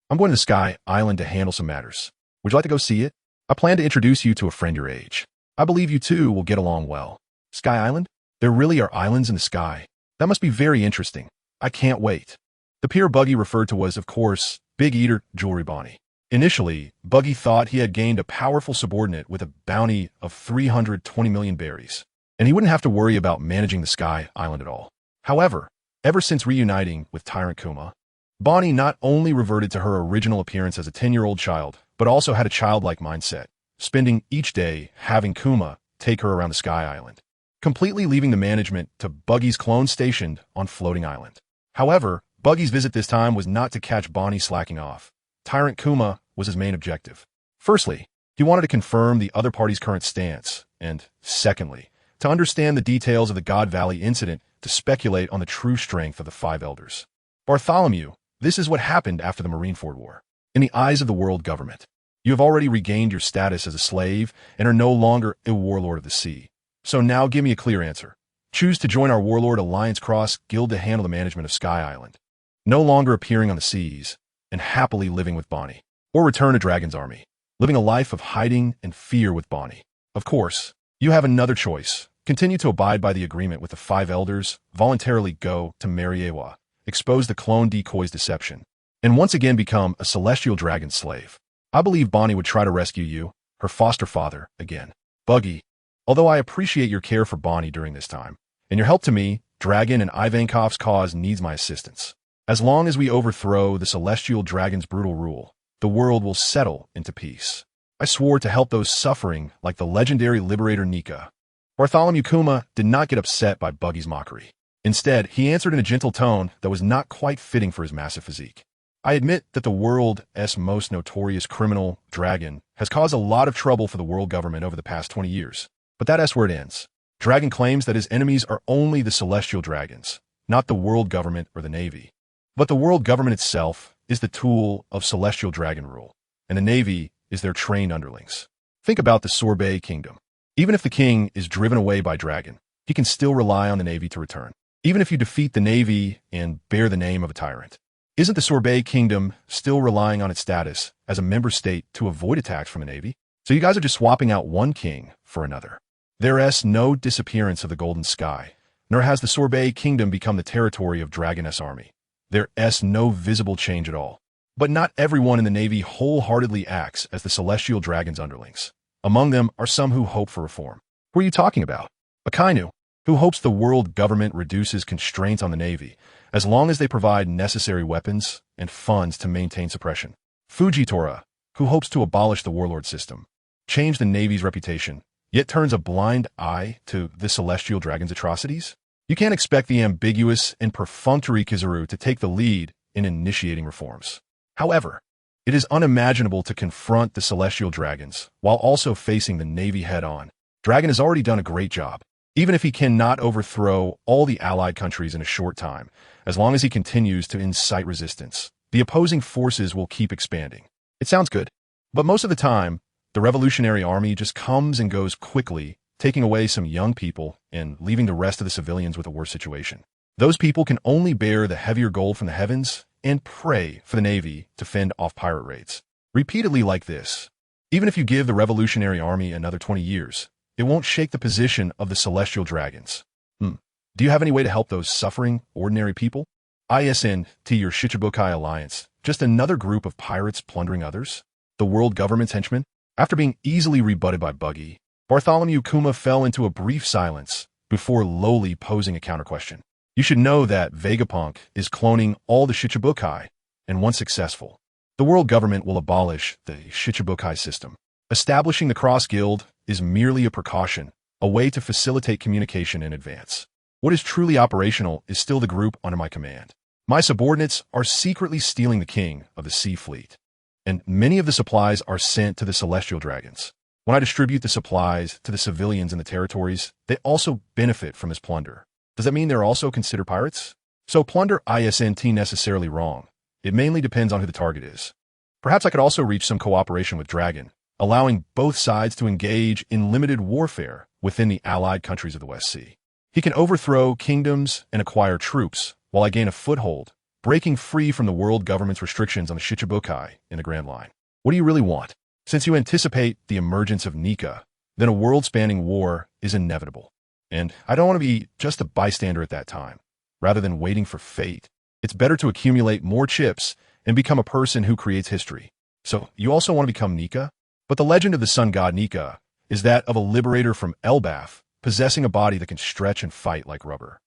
I'm going to Sky Island to handle some matters. Would you like to go see it? I plan to introduce you to a friend your age. I believe you two will get along well. Sky Island? There really are islands in the sky. That must be very interesting. I can't wait. The peer Buggy referred to was, of course, Big Eater Jewelry Bonnie. Initially, Buggy thought he had gained a powerful subordinate with a bounty of 320 million berries, and he wouldn't have to worry about managing the Sky Island at all. However, ever since reuniting with Tyrant Kuma, Bonnie not only reverted to her original appearance as a 10-year-old child, but also had a childlike mindset, spending each day having Kuma take her around the Sky Island, completely leaving the management to Buggy's clone stationed on Floating Island. However, Buggy's visit this time was not to catch Bonnie slacking off. Tyrant Kuma was his main objective. Firstly, he wanted to confirm the other party's current stance, and secondly, to understand the details of the God Valley incident to speculate on the true strength of the Five Elders. Bartholomew, this is what happened after the Marineford War. In the eyes of the world government, you have already regained your status as a slave and are no longer a warlord of the sea. So now give me a clear answer. Choose to join our Warlord Alliance Cross Guild to handle the management of Sky Island, no longer appearing on the seas, and happily living with Bonnie, or return to Dragon's army, living a life of hiding and fear with Bonnie. Of course, you have another choice. Continue to abide by the agreement with the Five Elders, voluntarily go to Mariewa, expose the clone decoy's deception, and once again become a celestial dragon slave. I believe Bonnie would try to rescue you, her foster father, again. Buggy, although I appreciate your care for Bonnie during this time, and your help to me, Dragon and Ivankov's cause needs my assistance. As long as we overthrow the celestial dragon's brutal rule, the world will settle into peace. I swore to help those suffering like the legendary liberator Nika. Bartholomew Kuma did not get upset by Buggy's mockery. Instead, he answered in a gentle tone that was not quite fitting for his massive physique. I admit that the world's most notorious criminal, Dragon, has caused a lot of trouble for the world government over the past 20 years. But that's where it ends. Dragon claims that his enemies are only the celestial dragons, not the world government or the Navy. But the world government itself is the tool of celestial dragon rule, and the Navy is their trained underlings. Think about the Sorbet Kingdom. Even if the king is driven away by Dragon, he can still rely on the Navy to return. Even if you defeat the Navy and bear the name of a tyrant, isn't the Sorbet Kingdom still relying on its status as a member state to avoid attacks from the Navy? So you guys are just swapping out one king for another. There's no disappearance of the Golden Sky, nor has the Sorbet Kingdom become the territory of Dragon's army. There's no visible change at all. But not everyone in the Navy wholeheartedly acts as the celestial dragon's underlings. Among them are some who hope for reform. Who are you talking about? Akainu, who hopes the world government reduces constraints on the Navy, as long as they provide necessary weapons and funds to maintain suppression. Fujitora, who hopes to abolish the warlord system, change the Navy's reputation, yet turns a blind eye to the celestial dragon's atrocities? You can't expect the ambiguous and perfunctory Kizaru to take the lead in initiating reforms. However, it is unimaginable to confront the celestial dragons while also facing the Navy head-on. Dragon has already done a great job. Even if he cannot overthrow all the allied countries in a short time, as long as he continues to incite resistance, the opposing forces will keep expanding. It sounds good, but most of the time, the Revolutionary Army just comes and goes quickly, taking away some young people and leaving the rest of the civilians with a worse situation. Those people can only bear the heavier gold from the heavens and pray for the Navy to fend off pirate raids. Repeatedly like this, even if you give the Revolutionary Army another 20 years, it won't shake the position of the celestial dragons. Do you have any way to help those suffering, ordinary people? ISN to your Shichibukai alliance, just another group of pirates plundering others? The world government's henchmen? After being easily rebutted by Buggy, Bartholomew Kuma fell into a brief silence before lowly posing a counter-question. You should know that Vegapunk is cloning all the Shichibukai, and once successful, the world government will abolish the Shichibukai system. Establishing the Cross Guild is merely a precaution, a way to facilitate communication in advance. What is truly operational is still the group under my command. My subordinates are secretly stealing the king of the sea fleet, and many of the supplies are sent to the celestial dragons. When I distribute the supplies to the civilians in the territories, they also benefit from this plunder. Does that mean they're also considered pirates? So plunder isn't necessarily wrong. It mainly depends on who the target is. Perhaps I could also reach some cooperation with Dragon, allowing both sides to engage in limited warfare within the allied countries of the West Sea. He can overthrow kingdoms and acquire troops, while I gain a foothold, breaking free from the world government's restrictions on the Shichibukai in the Grand Line. What do you really want? Since you anticipate the emergence of Nika, then a world-spanning war is inevitable. And I don't want to be just a bystander at that time. Rather than waiting for fate, it's better to accumulate more chips and become a person who creates history. So you also want to become Nika? But the legend of the sun god Nika is that of a liberator from Elbaf, possessing a body that can stretch and fight like rubber.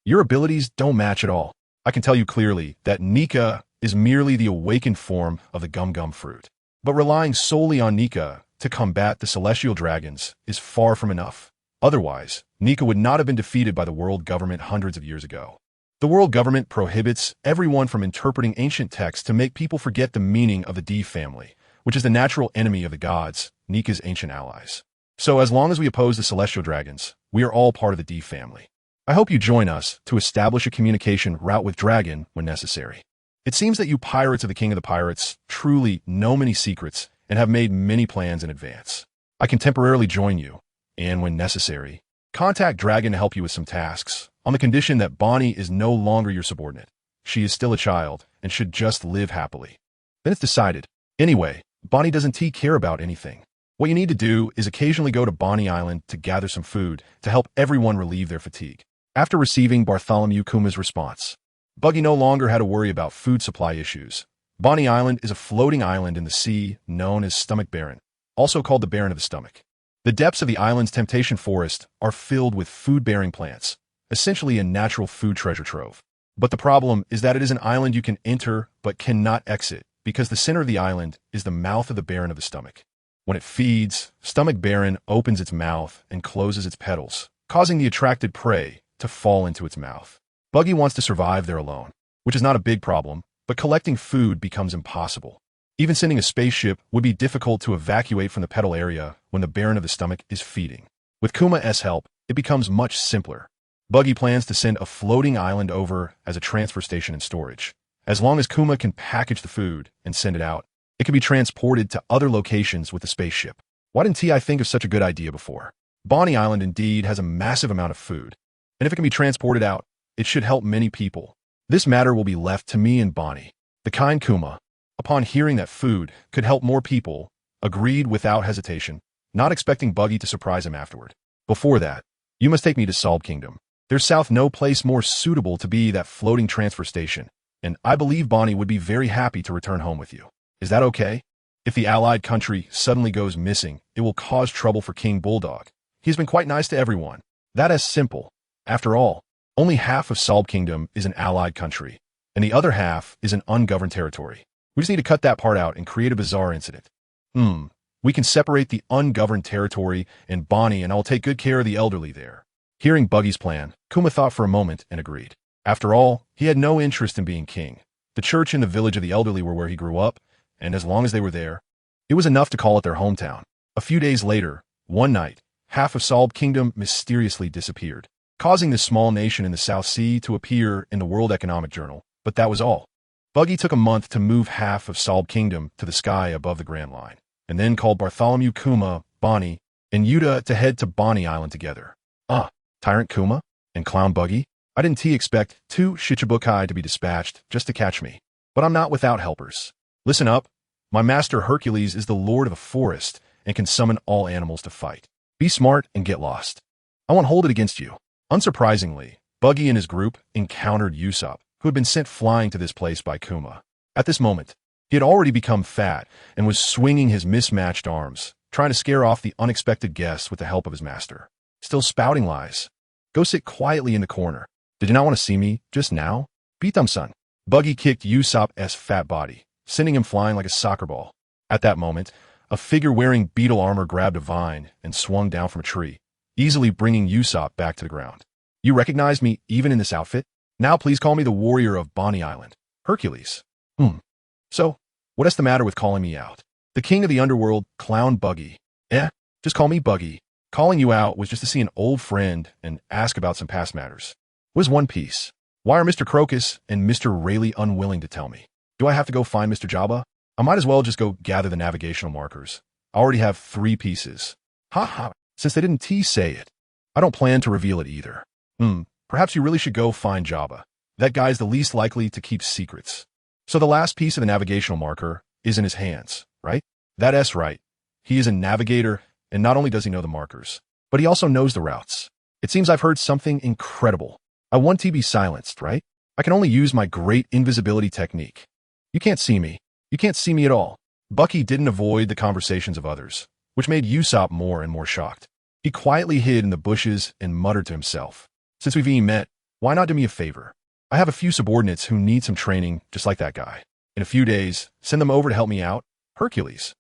Your abilities don't match at all. I can tell you clearly that Nika is merely the awakened form of the gum-gum fruit. But relying solely on Nika to combat the celestial dragons is far from enough. Otherwise, Nika would not have been defeated by the world government hundreds of years ago. The world government prohibits everyone from interpreting ancient texts to make people forget the meaning of the D family, which is the natural enemy of the gods, Nika's ancient allies. So as long as we oppose the celestial dragons, we are all part of the D family. I hope you join us to establish a communication route with Dragon when necessary. It seems that you pirates of the King of the Pirates truly know many secrets and have made many plans in advance. I can temporarily join you, and when necessary, contact Dragon to help you with some tasks, on the condition that Bonnie is no longer your subordinate. She is still a child and should just live happily. Then it's decided. Anyway, Bonnie doesn't care about anything. What you need to do is occasionally go to Bonnie Island to gather some food to help everyone relieve their fatigue. After receiving Bartholomew Kuma's response, Buggy no longer had to worry about food supply issues. Bonnie Island is a floating island in the sea known as Stomach Barren, also called the Barren of the Stomach. The depths of the island's Temptation Forest are filled with food-bearing plants, essentially a natural food treasure trove. But the problem is that it is an island you can enter but cannot exit, because the center of the island is the mouth of the Barren of the Stomach. When it feeds, Stomach Barren opens its mouth and closes its petals, causing the attracted prey to fall into its mouth. Buggy wants to survive there alone, which is not a big problem, but collecting food becomes impossible. Even sending a spaceship would be difficult to evacuate from the petal area when the Barren of the Stomach is feeding. With Kuma's help, it becomes much simpler. Buggy plans to send a floating island over as a transfer station and storage. As long as Kuma can package the food and send it out, it can be transported to other locations with the spaceship. Why didn't I think of such a good idea before? Bonnie Island indeed has a massive amount of food, and if it can be transported out, it should help many people. This matter will be left to me and Bonnie. The kind Kuma, upon hearing that food could help more people, agreed without hesitation, not expecting Buggy to surprise him afterward. Before that, you must take me to Salb Kingdom. There's no place more suitable to be that floating transfer station, and I believe Bonnie would be very happy to return home with you. Is that okay? If the allied country suddenly goes missing, it will cause trouble for King Bulldog. He's been quite nice to everyone. That is simple. After all, only half of Salb Kingdom is an allied country, and the other half is an ungoverned territory. We just need to cut that part out and create a bizarre incident. We can separate the ungoverned territory and Bonnie, and I'll take good care of the elderly there. Hearing Buggy's plan, Kuma thought for a moment and agreed. After all, he had no interest in being king. The church and the village of the elderly were where he grew up, and as long as they were there, it was enough to call it their hometown. A few days later, one night, half of Salb Kingdom mysteriously disappeared, causing this small nation in the South Sea to appear in the World Economic Journal, but that was all. Buggy took a month to move half of Salb Kingdom to the sky above the Grand Line, and then called Bartholomew Kuma, Bonnie, and Yuta to head to Bonnie Island together. Tyrant Kuma and Clown Buggy? I didn't expect 2 Shichibukai to be dispatched just to catch me, but I'm not without helpers. Listen up. My master Hercules is the lord of the forest and can summon all animals to fight. Be smart and get lost. I won't hold it against you. Unsurprisingly, Buggy and his group encountered Usopp, who had been sent flying to this place by Kuma. At this moment, he had already become fat and was swinging his mismatched arms, trying to scare off the unexpected guests with the help of his master. Still spouting lies. Go sit quietly in the corner. Did you not want to see me just now? Beat them, son. Buggy kicked Usopp's fat body, sending him flying like a soccer ball. At that moment, a figure wearing beetle armor grabbed a vine and swung down from a tree, easily bringing Usopp back to the ground. You recognize me even in this outfit? Now please call me the warrior of Bonny Island, Hercules. So, what is the matter with calling me out? The king of the underworld, Clown Buggy. Just call me Buggy. Calling you out was just to see an old friend and ask about some past matters. What is One Piece? Why are Mr. Crocus and Mr. Rayleigh unwilling to tell me? Do I have to go find Mr. Jabba? I might as well just go gather the navigational markers. I already have 3 pieces. Since they didn't say it. I don't plan to reveal it either. Perhaps you really should go find Jabba. That guy's the least likely to keep secrets. So the last piece of the navigational marker is in his hands, right? That's right. He is a navigator, and not only does he know the markers, but he also knows the routes. It seems I've heard something incredible. I want to be silenced, right? I can only use my great invisibility technique. You can't see me. You can't see me at all. Bucky didn't avoid the conversations of others, which made Usopp more and more shocked. He quietly hid in the bushes and muttered to himself, "Since we've met, why not do me a favor? I have a few subordinates who need some training just like that guy. In a few days, send them over to help me out. Hercules."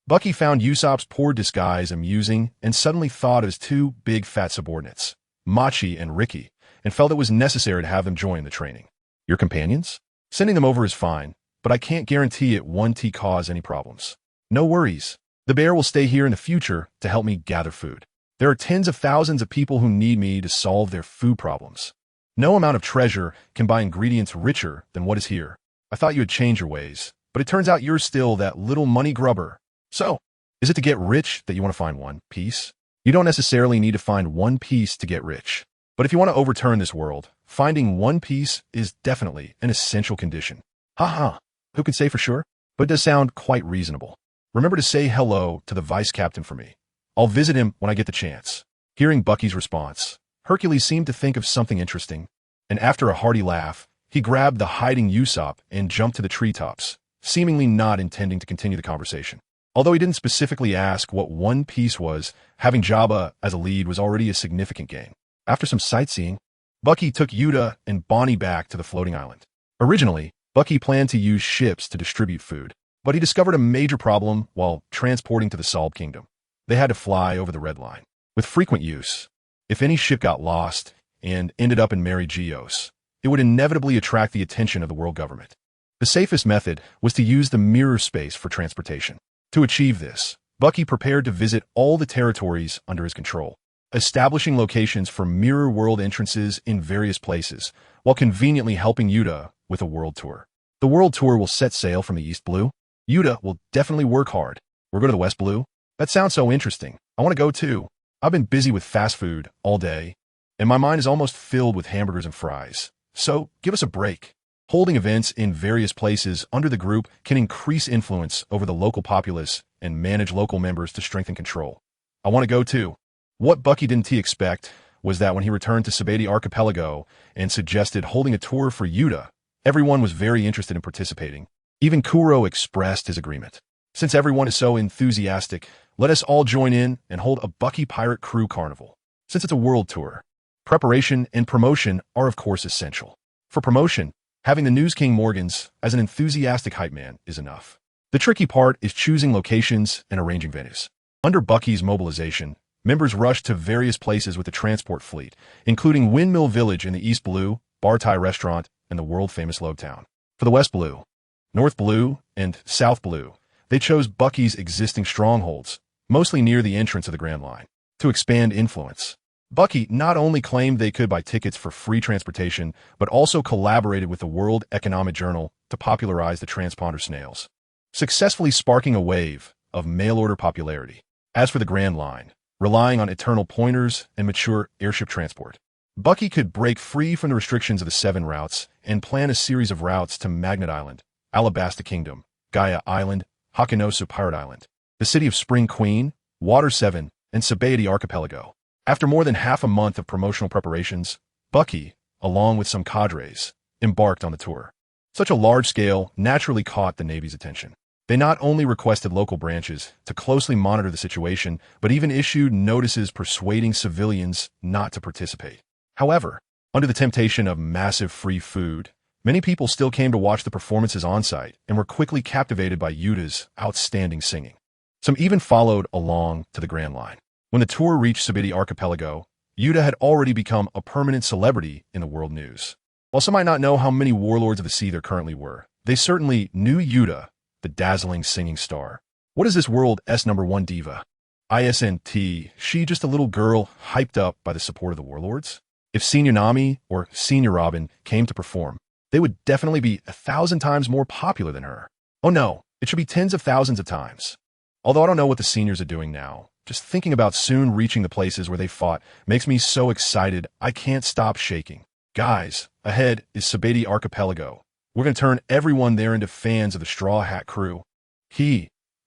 Bucky found Usopp's poor disguise amusing and suddenly thought of his 2 big fat subordinates, Machi and Ricky, and felt it was necessary to have them join the training. Your companions? Sending them over is fine, but I can't guarantee it won't cause any problems. No worries. The bear will stay here in the future to help me gather food. There are tens of thousands of people who need me to solve their food problems. No amount of treasure can buy ingredients richer than what is here. I thought you had changed your ways, but it turns out you're still that little money grubber. So, is it to get rich that you want to find One Piece? You don't necessarily need to find One Piece to get rich. But if you want to overturn this world, finding One Piece is definitely an essential condition. Who can say for sure? But it does sound quite reasonable. Remember to say hello to the vice captain for me. I'll visit him when I get the chance. Hearing Bucky's response, Hercules seemed to think of something interesting, and after a hearty laugh, he grabbed the hiding Usopp and jumped to the treetops, seemingly not intending to continue the conversation. Although he didn't specifically ask what One Piece was, having Jabba as a lead was already a significant gain. After some sightseeing, Bucky took Yuta and Bonnie back to the floating island. Originally, Bucky planned to use ships to distribute food, but he discovered a major problem while transporting to the Salt Kingdom. They had to fly over the Red Line. With frequent use, if any ship got lost and ended up in Mary Geos, it would inevitably attract the attention of the world government. The safest method was to use the mirror space for transportation. To achieve this, Bucky prepared to visit all the territories under his control, establishing locations for mirror world entrances in various places, while conveniently helping Yuta with a world tour. The world tour will set sail from the East Blue. Yuta will definitely work hard. We'll go to the West Blue. That sounds so interesting. I want to go too. I've been busy with fast food all day, and my mind is almost filled with hamburgers and fries. So give us a break. Holding events in various places under the group can increase influence over the local populace and manage local members to strengthen control. I want to go too. What Bucky didn't expect was that when he returned to Sabati Archipelago and suggested holding a tour for Yuta, everyone was very interested in participating. Even Kuro expressed his agreement. Since everyone is so enthusiastic, let us all join in and hold a Bucky Pirate Crew Carnival. Since it's a world tour, preparation and promotion are of course essential. For promotion, having the News King Morgans as an enthusiastic hype man is enough. The tricky part is choosing locations and arranging venues. Under Bucky's mobilization, members rushed to various places with the transport fleet, including Windmill Village in the East Blue, Bar Thai Restaurant, and the world-famous Lobe Town. For the West Blue, North Blue, and South Blue, they chose Bucky's existing strongholds, mostly near the entrance of the Grand Line, to expand influence. Bucky not only claimed they could buy tickets for free transportation, but also collaborated with the World Economic Journal to popularize the transponder snails, successfully sparking a wave of mail-order popularity. As for the Grand Line, relying on eternal pointers and mature airship transport, Bucky could break free from the restrictions of the 7 routes and plan a series of routes to Magnet Island, Alabasta Kingdom, Gaia Island, Hakanosu Pirate Island, the City of Spring Queen, Water 7, and Sabati Archipelago. After more than half a month of promotional preparations, Bucky, along with some cadres, embarked on the tour. Such a large scale naturally caught the Navy's attention. They not only requested local branches to closely monitor the situation, but even issued notices persuading civilians not to participate. However, under the temptation of massive free food, many people still came to watch the performances on-site and were quickly captivated by Yuta's outstanding singing. Some even followed along to the Grand Line. When the tour reached Sabiti Archipelago, Yuta had already become a permanent celebrity in the world news. While some might not know how many warlords of the sea there currently were, they certainly knew Yuta, the dazzling singing star. What is this world's #1 diva? Isn't she just a little girl hyped up by the support of the warlords? If Senior Nami or Senior Robin came to perform, they would definitely be 1,000 times more popular than her. Oh no, it should be tens of thousands of times. Although I don't know what the seniors are doing now, just thinking about soon reaching the places where they fought makes me so excited I can't stop shaking. Guys, ahead is Sabiti Archipelago. We're going to turn everyone there into fans of the Straw Hat crew.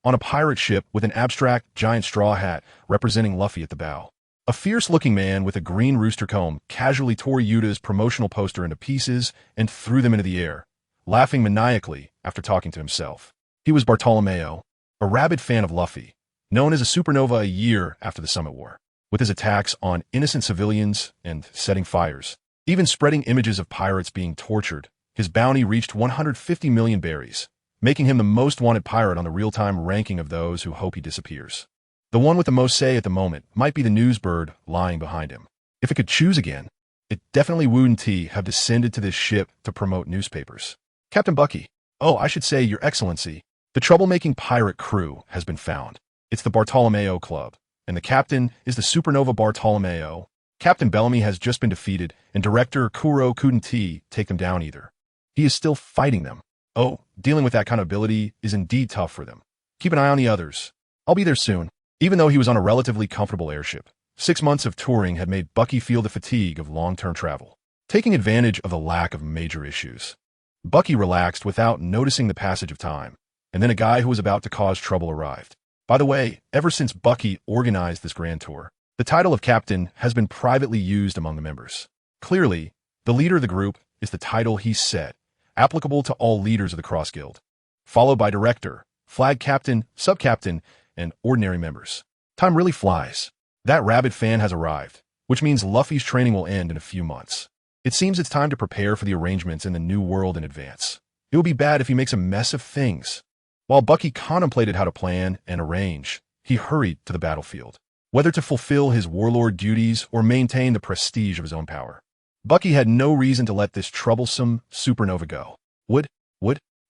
On a pirate ship with an abstract giant straw hat representing Luffy at the bow. A fierce-looking man with a green rooster comb casually tore Yuta's promotional poster into pieces and threw them into the air, laughing maniacally after talking to himself. He was Bartolomeo, a rabid fan of Luffy, known as a supernova a year after the Summit War, with his attacks on innocent civilians and setting fires, even spreading images of pirates being tortured. His bounty reached 150 million berries, making him the most wanted pirate on the real-time ranking of those who hope he disappears. The one with the most say at the moment might be the newsbird lying behind him. If it could choose again, it definitely wouldn't have descended to this ship to promote newspapers. Captain Bucky. Oh, I should say, Your Excellency. The troublemaking pirate crew has been found. It's the Bartolomeo Club, and the captain is the supernova Bartolomeo. Captain Bellamy has just been defeated, and Director Kuro couldn't take them down either. He is still fighting them. Oh, dealing with that kind of ability is indeed tough for them. Keep an eye on the others. I'll be there soon. Even though he was on a relatively comfortable airship, 6 months of touring had made Bucky feel the fatigue of long-term travel. Taking advantage of the lack of major issues, Bucky relaxed without noticing the passage of time, and then a guy who was about to cause trouble arrived. By the way, ever since Bucky organized this grand tour, the title of captain has been privately used among the members. Clearly, the leader of the group is the title he set, applicable to all leaders of the Cross Guild, followed by director, flag captain, sub-captain, and ordinary members. Time really flies. That rabid fan has arrived, which means Luffy's training will end in a few months. It seems it's time to prepare for the arrangements in the new world in advance. It would be bad if he makes a mess of things. While Bucky contemplated how to plan and arrange, he hurried to the battlefield, whether to fulfill his warlord duties or maintain the prestige of his own power. Bucky had no reason to let this troublesome supernova go.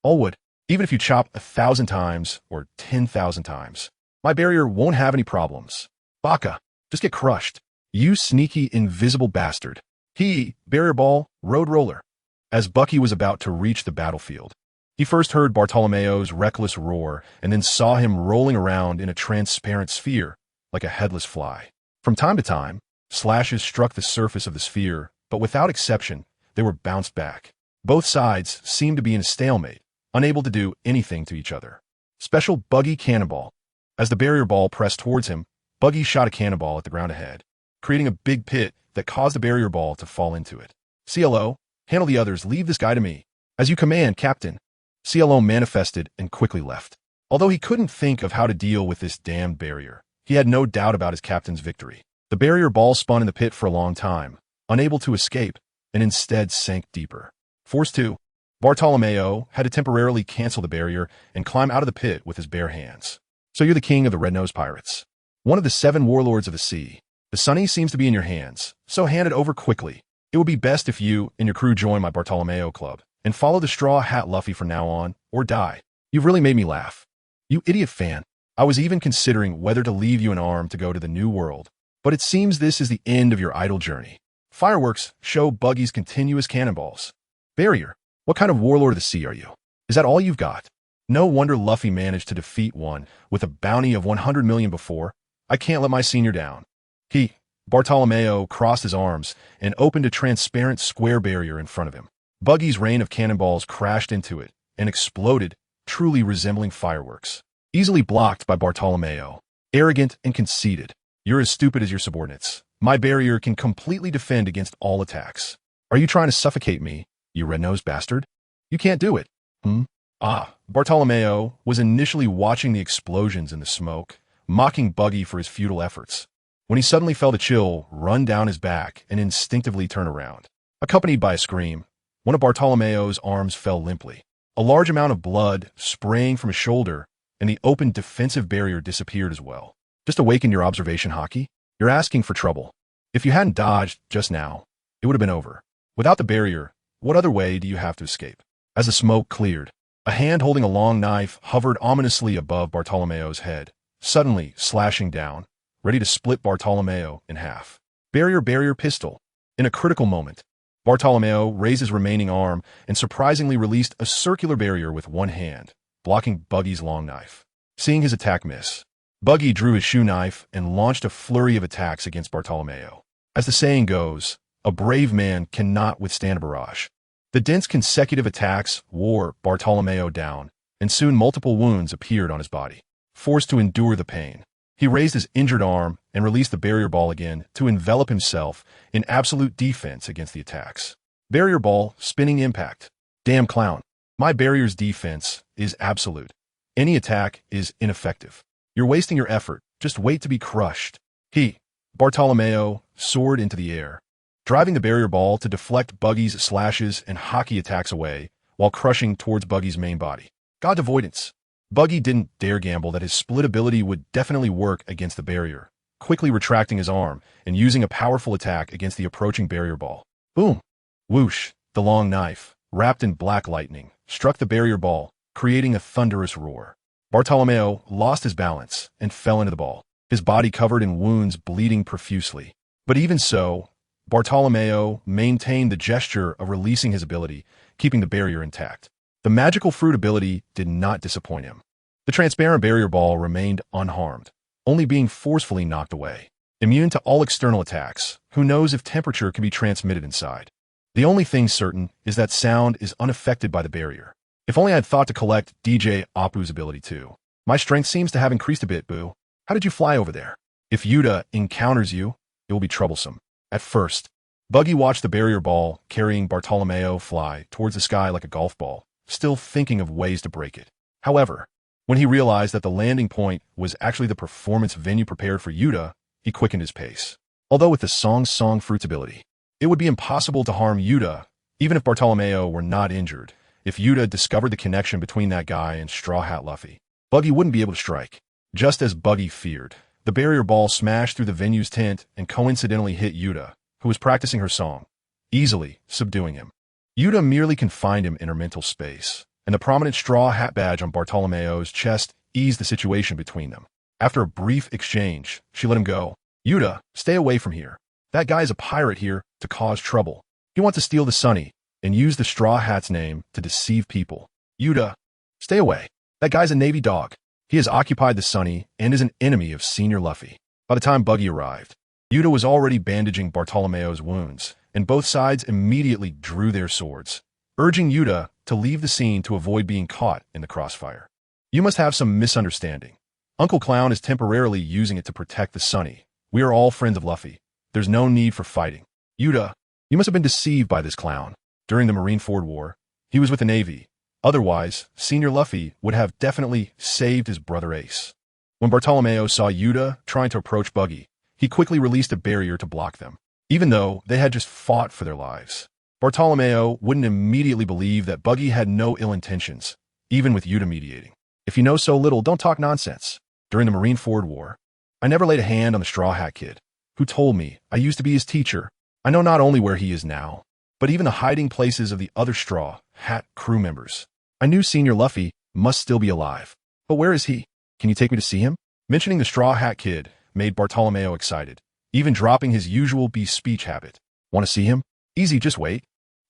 All wood. Even if you chop 1,000 times or 10,000 times, my barrier won't have any problems. Baka, just get crushed. You sneaky, invisible bastard. Barrier ball, road roller. As Bucky was about to reach the battlefield, he first heard Bartolomeo's reckless roar and then saw him rolling around in a transparent sphere like a headless fly. From time to time, slashes struck the surface of the sphere, but without exception, they were bounced back. Both sides seemed to be in a stalemate, unable to do anything to each other. Special Buggy Cannonball. As the barrier ball pressed towards him, Buggy shot a cannonball at the ground ahead, creating a big pit that caused the barrier ball to fall into it. CLO, handle the others, leave this guy to me. As you command, Captain. CLO manifested and quickly left. Although he couldn't think of how to deal with this damned barrier, he had no doubt about his captain's victory. The barrier ball spun in the pit for a long time, unable to escape, and instead sank deeper. Force 2. Bartolomeo had to temporarily cancel the barrier and climb out of the pit with his bare hands. So you're the king of the red-nosed pirates. One of the 7 warlords of the sea. The Sunny seems to be in your hands, so hand it over quickly. It would be best if you and your crew join my Bartolomeo Club and follow the Straw Hat Luffy from now on, or die. You've really made me laugh. You idiot fan. I was even considering whether to leave you an arm to go to the new world, but it seems this is the end of your idle journey. Fireworks show Buggy's continuous cannonballs. Barrier. What kind of warlord of the sea are you? Is that all you've got? No wonder Luffy managed to defeat one with a bounty of 100 million before. I can't let my senior down. Bartolomeo crossed his arms and opened a transparent square barrier in front of him. Buggy's rain of cannonballs crashed into it and exploded, truly resembling fireworks. Easily blocked by Bartolomeo. Arrogant and conceited. You're as stupid as your subordinates. My barrier can completely defend against all attacks. Are you trying to suffocate me, you red-nosed bastard? You can't do it. Bartolomeo was initially watching the explosions in the smoke, mocking Buggy for his futile efforts, when he suddenly felt a chill run down his back and instinctively turn around. Accompanied by a scream, one of Bartolomeo's arms fell limply. A large amount of blood spraying from his shoulder, and the open defensive barrier disappeared as well. Just awaken your observation, Hockey. You're asking for trouble. If you hadn't dodged just now, it would have been over. Without the barrier, what other way do you have to escape? As the smoke cleared, a hand holding a long knife hovered ominously above Bartolomeo's head, suddenly slashing down, ready to split Bartolomeo in half. Barrier pistol. In a critical moment, Bartolomeo raised his remaining arm and surprisingly released a circular barrier with one hand, blocking Buggy's long knife. Seeing his attack miss, Buggy drew his shoe knife and launched a flurry of attacks against Bartolomeo. As the saying goes, a brave man cannot withstand a barrage. The dense consecutive attacks wore Bartolomeo down, and soon multiple wounds appeared on his body. Forced to endure the pain, he raised his injured arm and released the barrier ball again to envelop himself in absolute defense against the attacks. Barrier ball, spinning impact. Damn clown. My barrier's defense is absolute. Any attack is ineffective. You're wasting your effort. Just wait to be crushed. Bartolomeo, soared into the air, driving the barrier ball to deflect Buggy's slashes and hockey attacks away while crushing towards Buggy's main body. God avoidance. Buggy didn't dare gamble that his split ability would definitely work against the barrier, quickly retracting his arm and using a powerful attack against the approaching barrier ball. Boom! Whoosh! The long knife, wrapped in black lightning, struck the barrier ball, creating a thunderous roar. Bartolomeo lost his balance and fell into the ball, his body covered in wounds bleeding profusely. But even so, Bartolomeo maintained the gesture of releasing his ability, keeping the barrier intact. The magical fruit ability did not disappoint him. The transparent barrier ball remained unharmed, only being forcefully knocked away. Immune to all external attacks, who knows if temperature can be transmitted inside? The only thing certain is that sound is unaffected by the barrier. If only I had thought to collect DJ Apu's ability too. My strength seems to have increased a bit, Boo. How did you fly over there? If Yuta encounters you, it will be troublesome. At first, Buggy watched the barrier ball carrying Bartolomeo fly towards the sky like a golf ball, still thinking of ways to break it. However, when he realized that the landing point was actually the performance venue prepared for Yuta, he quickened his pace. Although with the Song Fruits ability, it would be impossible to harm Yuta, even if Bartolomeo were not injured. If Yuta discovered the connection between that guy and Straw Hat Luffy, Buggy wouldn't be able to strike. Just as Buggy feared, the barrier ball smashed through the venue's tent and coincidentally hit Yuta, who was practicing her song, easily subduing him. Yuta merely confined him in her mental space, and the prominent straw hat badge on Bartolomeo's chest eased the situation between them. After a brief exchange, she let him go. Yuta, stay away from here. That guy is a pirate here to cause trouble. He wants to steal the Sunny and use the Straw Hat's name to deceive people. Yuta, stay away. That guy's a Navy dog. He has occupied the Sunny and is an enemy of Senior Luffy. By the time Buggy arrived, Yuta was already bandaging Bartolomeo's wounds, and both sides immediately drew their swords, urging Yuta to leave the scene to avoid being caught in the crossfire. You must have some misunderstanding. Uncle Clown is temporarily using it to protect the Sunny. We are all friends of Luffy. There's no need for fighting. Yuta, you must have been deceived by this clown. During the Marineford War, he was with the Navy. Otherwise, Senior Luffy would have definitely saved his brother Ace. When Bartolomeo saw Yuta trying to approach Buggy, he quickly released a barrier to block them. Even though they had just fought for their lives, Bartolomeo wouldn't immediately believe that Buggy had no ill intentions, even with Yuta mediating. If you know so little, don't talk nonsense. During the Marineford War, I never laid a hand on the Straw Hat Kid, who told me I used to be his teacher. I know not only where he is now, but even the hiding places of the other Straw Hat crew members. I knew Senior Luffy must still be alive. But where is he? Can you take me to see him? Mentioning the Straw Hat Kid made Bartolomeo excited, even dropping his usual speech habit. Want to see him? Easy, just wait.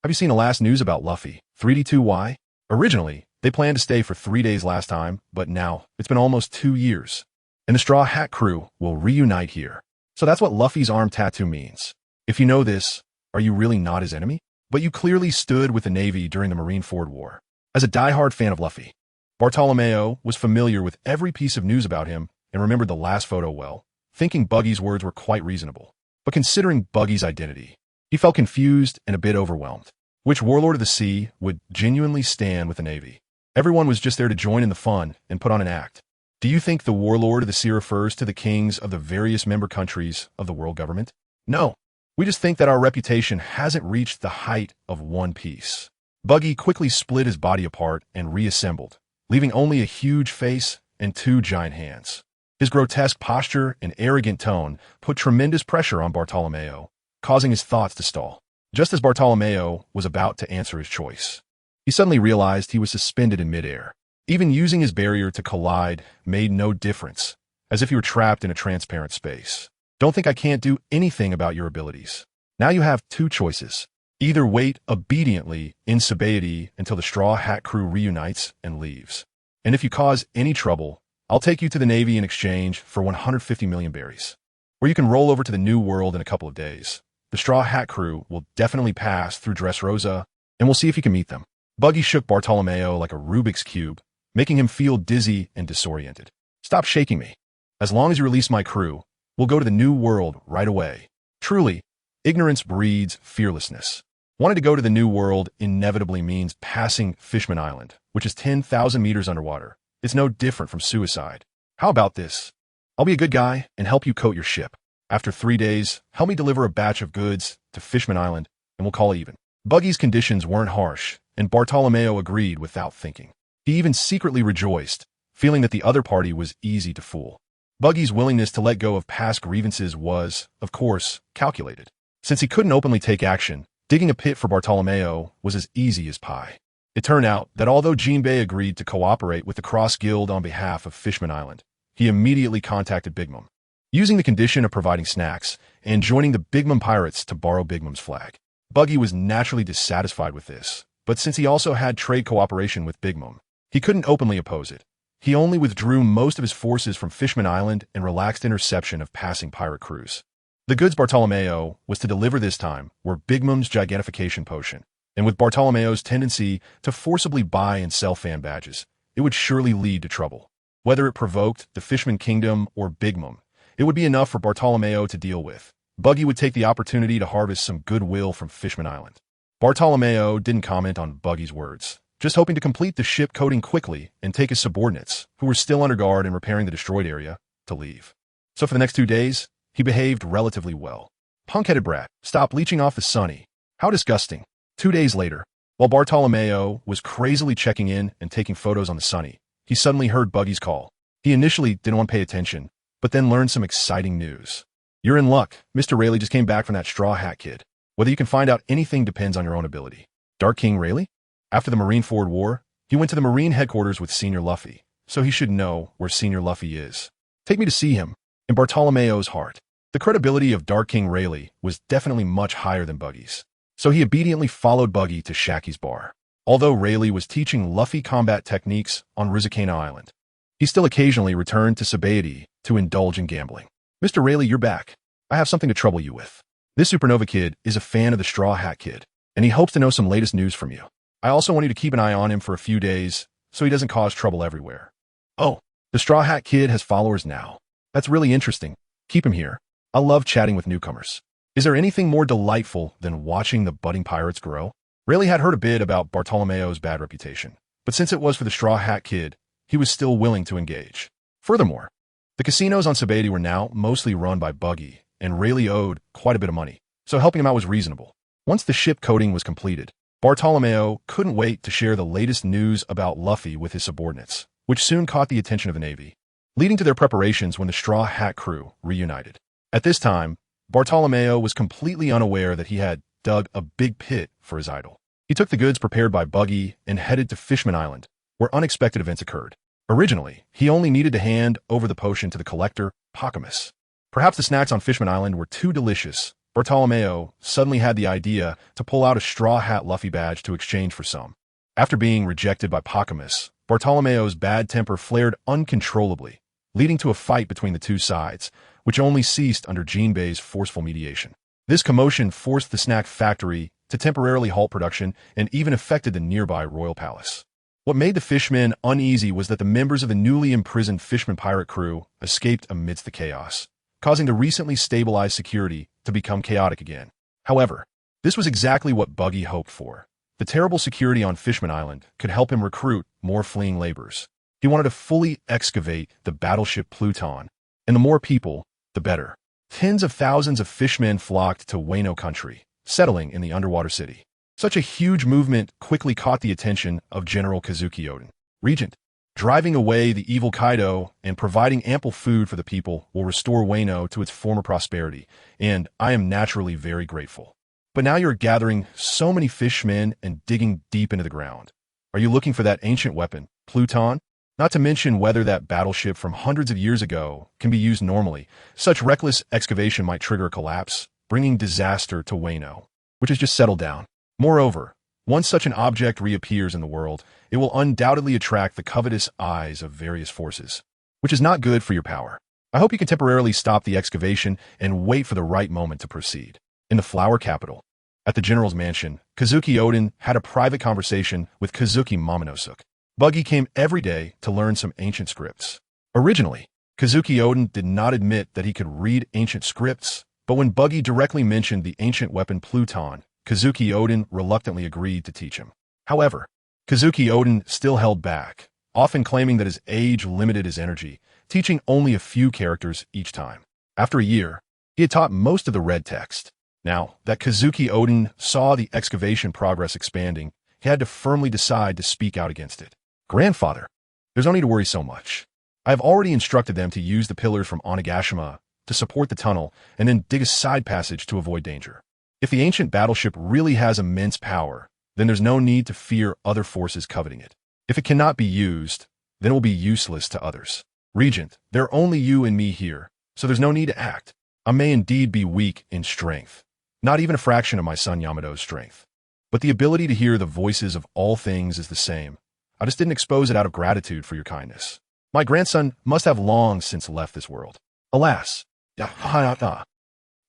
Have you seen the last news about Luffy? 3D2Y? Originally, they planned to stay for 3 days last time, but now it's been almost 2 years. And the Straw Hat crew will reunite here. So that's what Luffy's arm tattoo means. If you know this, are you really not his enemy? But you clearly stood with the Navy during the Marineford War. As a diehard fan of Luffy, Bartolomeo was familiar with every piece of news about him and remembered the last photo well, thinking Buggy's words were quite reasonable. But considering Buggy's identity, he felt confused and a bit overwhelmed. Which Warlord of the Sea would genuinely stand with the Navy? Everyone was just there to join in the fun and put on an act. Do you think the Warlord of the Sea refers to the kings of the various member countries of the world government? No. We just think that our reputation hasn't reached the height of one piece. Buggy quickly split his body apart and reassembled, leaving only a huge face and two giant hands. His grotesque posture and arrogant tone put tremendous pressure on Bartolomeo, causing his thoughts to stall. Just as Bartolomeo was about to answer his choice, he suddenly realized he was suspended in midair. Even using his barrier to collide made no difference, as if he were trapped in a transparent space. Don't think I can't do anything about your abilities. Now you have two choices. Either wait obediently in Sabaody until the Straw Hat crew reunites and leaves. And if you cause any trouble, I'll take you to the Navy in exchange for 150 million berries. Or you can roll over to the New World in a couple of days. The Straw Hat crew will definitely pass through Dressrosa, and we'll see if you can meet them. Buggy shook Bartolomeo like a Rubik's Cube, making him feel dizzy and disoriented. Stop shaking me. As long as you release my crew, we'll go to the New World right away. Truly, ignorance breeds fearlessness. Wanting to go to the New World inevitably means passing Fishman Island, which is 10,000 meters underwater. It's no different from suicide. How about this? I'll be a good guy and help you coat your ship. After 3 days, help me deliver a batch of goods to Fishman Island, and we'll call it even. Buggy's conditions weren't harsh, and Bartolomeo agreed without thinking. He even secretly rejoiced, feeling that the other party was easy to fool. Buggy's willingness to let go of past grievances was, of course, calculated. Since he couldn't openly take action, digging a pit for Bartolomeo was as easy as pie. It turned out that although Jinbei agreed to cooperate with the Cross Guild on behalf of Fishman Island, he immediately contacted Big Mom, using the condition of providing snacks and joining the Big Mom pirates to borrow Big Mom's flag. Buggy was naturally dissatisfied with this, but since he also had trade cooperation with Big Mom, he couldn't openly oppose it. He only withdrew most of his forces from Fishman Island and relaxed interception of passing pirate crews. The goods Bartolomeo was to deliver this time were Big Mom's gigantification potion, and with Bartolomeo's tendency to forcibly buy and sell fan badges, it would surely lead to trouble. Whether it provoked the Fishman Kingdom or Big Mom, it would be enough for Bartolomeo to deal with. Buggy would take the opportunity to harvest some goodwill from Fishman Island. Bartolomeo didn't comment on Buggy's words, just hoping to complete the ship coating quickly and take his subordinates, who were still under guard and repairing the destroyed area, to leave. So for the next 2 days, he behaved relatively well. Punk-headed brat, stop leeching off the sunny. How disgusting. 2 days later, while Bartolomeo was crazily checking in and taking photos on the sunny, he suddenly heard Buggy's call. He initially didn't want to pay attention, but then learned some exciting news. You're in luck. Mr. Rayleigh just came back from that Straw Hat kid. Whether you can find out anything depends on your own ability. Dark King Rayleigh? After the Marineford War, he went to the Marine headquarters with Senior Luffy, so he should know where Senior Luffy is. Take me to see him. In Bartolomeo's heart, the credibility of Dark King Rayleigh was definitely much higher than Buggy's, so he obediently followed Buggy to Shacky's bar. Although Rayleigh was teaching Luffy combat techniques on Rizikana Island, he still occasionally returned to Sabaody to indulge in gambling. Mr. Rayleigh, you're back. I have something to trouble you with. This Supernova kid is a fan of the Straw Hat kid, and he hopes to know some latest news from you. I also want you to keep an eye on him for a few days so he doesn't cause trouble everywhere. Oh, the Straw Hat kid has followers now. That's really interesting. Keep him here. I love chatting with newcomers. Is there anything more delightful than watching the budding pirates grow? Rayleigh had heard a bit about Bartolomeo's bad reputation, but since it was for the Straw Hat kid, he was still willing to engage. Furthermore, the casinos on Sabaody were now mostly run by Buggy, and Rayleigh owed quite a bit of money, so helping him out was reasonable. Once the ship coating was completed, Bartolomeo couldn't wait to share the latest news about Luffy with his subordinates, which soon caught the attention of the Navy, leading to their preparations when the Straw Hat crew reunited. At this time, Bartolomeo was completely unaware that he had dug a big pit for his idol. He took the goods prepared by Buggy and headed to Fishman Island, where unexpected events occurred. Originally, he only needed to hand over the potion to the collector, Pockamus. Perhaps the snacks on Fishman Island were too delicious. Bartolomeo suddenly had the idea to pull out a Straw Hat Luffy badge to exchange for some. After being rejected by Pockamus, Bartolomeo's bad temper flared uncontrollably, leading to a fight between the two sides, which only ceased under Jinbei's forceful mediation. This commotion forced the snack factory to temporarily halt production and even affected the nearby royal palace. What made the fishmen uneasy was that the members of the newly imprisoned Fishman pirate crew escaped amidst the chaos, causing the recently stabilized security to become chaotic again. However, this was exactly what Buggy hoped for. The terrible security on Fishman Island could help him recruit more fleeing laborers. He wanted to fully excavate the battleship Pluton, and the more people, the better. Tens of thousands of fishmen flocked to Wano country, settling in the underwater city. Such a huge movement quickly caught the attention of General Kazuki Oden. Regent, driving away the evil Kaido and providing ample food for the people will restore Wano to its former prosperity, and I am naturally very grateful. But now you're gathering so many fishmen and digging deep into the ground. Are you looking for that ancient weapon, Pluton? Not to mention whether that battleship from hundreds of years ago can be used normally. Such reckless excavation might trigger a collapse, bringing disaster to Wano, which has just settled down. Moreover, once such an object reappears in the world, it will undoubtedly attract the covetous eyes of various forces, which is not good for your power. I hope you can temporarily stop the excavation and wait for the right moment to proceed. In the Flower Capital, at the General's mansion, Kazuki Oden had a private conversation with Kazuki Momonosuke. Buggy came every day to learn some ancient scripts. Originally, Kazuki Oden did not admit that he could read ancient scripts, but when Buggy directly mentioned the ancient weapon Pluton, Kazuki Oden reluctantly agreed to teach him. However, Kazuki Oden still held back, often claiming that his age limited his energy, teaching only a few characters each time. After a year, he had taught most of the red text. Now that Kazuki Oden saw the excavation progress expanding, he had to firmly decide to speak out against it. Grandfather, there's no need to worry so much. I have already instructed them to use the pillars from Onigashima to support the tunnel and then dig a side passage to avoid danger. If the ancient battleship really has immense power, then there's no need to fear other forces coveting it. If it cannot be used, then it will be useless to others. Regent, there are only you and me here, so there's no need to act. I may indeed be weak in strength, not even a fraction of my son Yamato's strength. But the ability to hear the voices of all things is the same. I just didn't expose it out of gratitude for your kindness. My grandson must have long since left this world. Alas,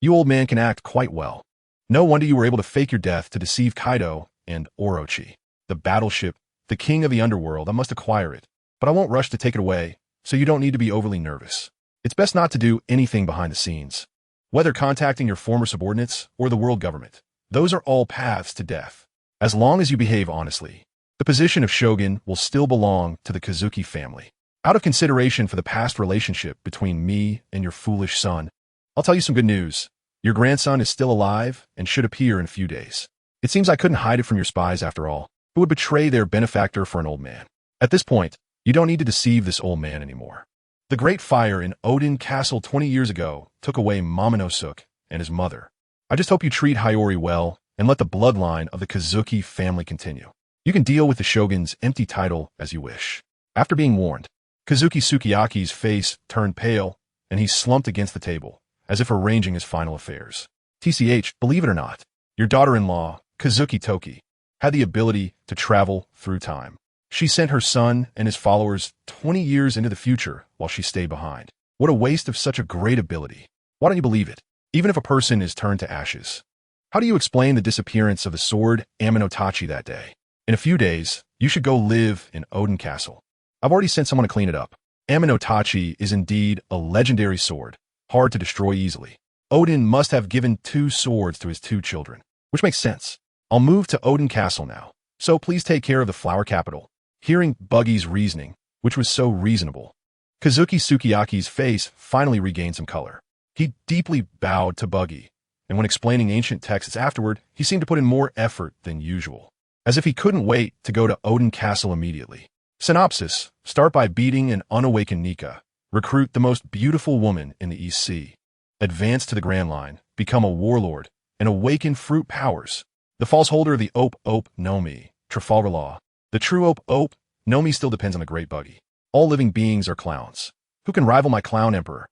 you old man can act quite well. No wonder you were able to fake your death to deceive Kaido and Orochi. The battleship, the king of the underworld, I must acquire it, but I won't rush to take it away, so you don't need to be overly nervous. It's best not to do anything behind the scenes. Whether contacting your former subordinates or the world government, those are all paths to death. As long as you behave honestly, the position of shogun will still belong to the Kazuki family. Out of consideration for the past relationship between me and your foolish son, I'll tell you some good news. Your grandson is still alive and should appear in a few days. It seems I couldn't hide it from your spies after all, who would betray their benefactor for an old man. At this point, you don't need to deceive this old man anymore. The great fire in Oden Castle 20 years ago took away Momonosuke and his mother. I just hope you treat Hiyori well and let the bloodline of the Kazuki family continue. You can deal with the shogun's empty title as you wish. After being warned, Kazuki Sukiyaki's face turned pale and he slumped against the table, as if arranging his final affairs. TCH, believe it or not, your daughter-in-law, Kazuki Toki, had the ability to travel through time. She sent her son and his followers 20 years into the future while she stayed behind. What a waste of such a great ability. Why don't you believe it? Even if a person is turned to ashes. How do you explain the disappearance of the sword Amenotachi that day? In a few days, you should go live in Oden Castle. I've already sent someone to clean it up. Amenotachi is indeed a legendary sword, hard to destroy easily. Oden must have given 2 swords to his 2 children, which makes sense. I'll move to Oden Castle now, so please take care of the Flower Capital. Hearing Buggy's reasoning, which was so reasonable, Kazuki Sukiyaki's face finally regained some color. He deeply bowed to Buggy, and when explaining ancient texts afterward, he seemed to put in more effort than usual, as if he couldn't wait to go to Oden Castle immediately. Synopsis: start by beating an unawakened Nika. Recruit the most beautiful woman in the East Sea. Advance to the Grand Line. Become a warlord and awaken fruit powers. The false holder of the Ope Ope Nomi. Trafalgar Law. The true Ope Ope Nomi still depends on the great Buggy. All living beings are clowns. Who can rival my clown emperor?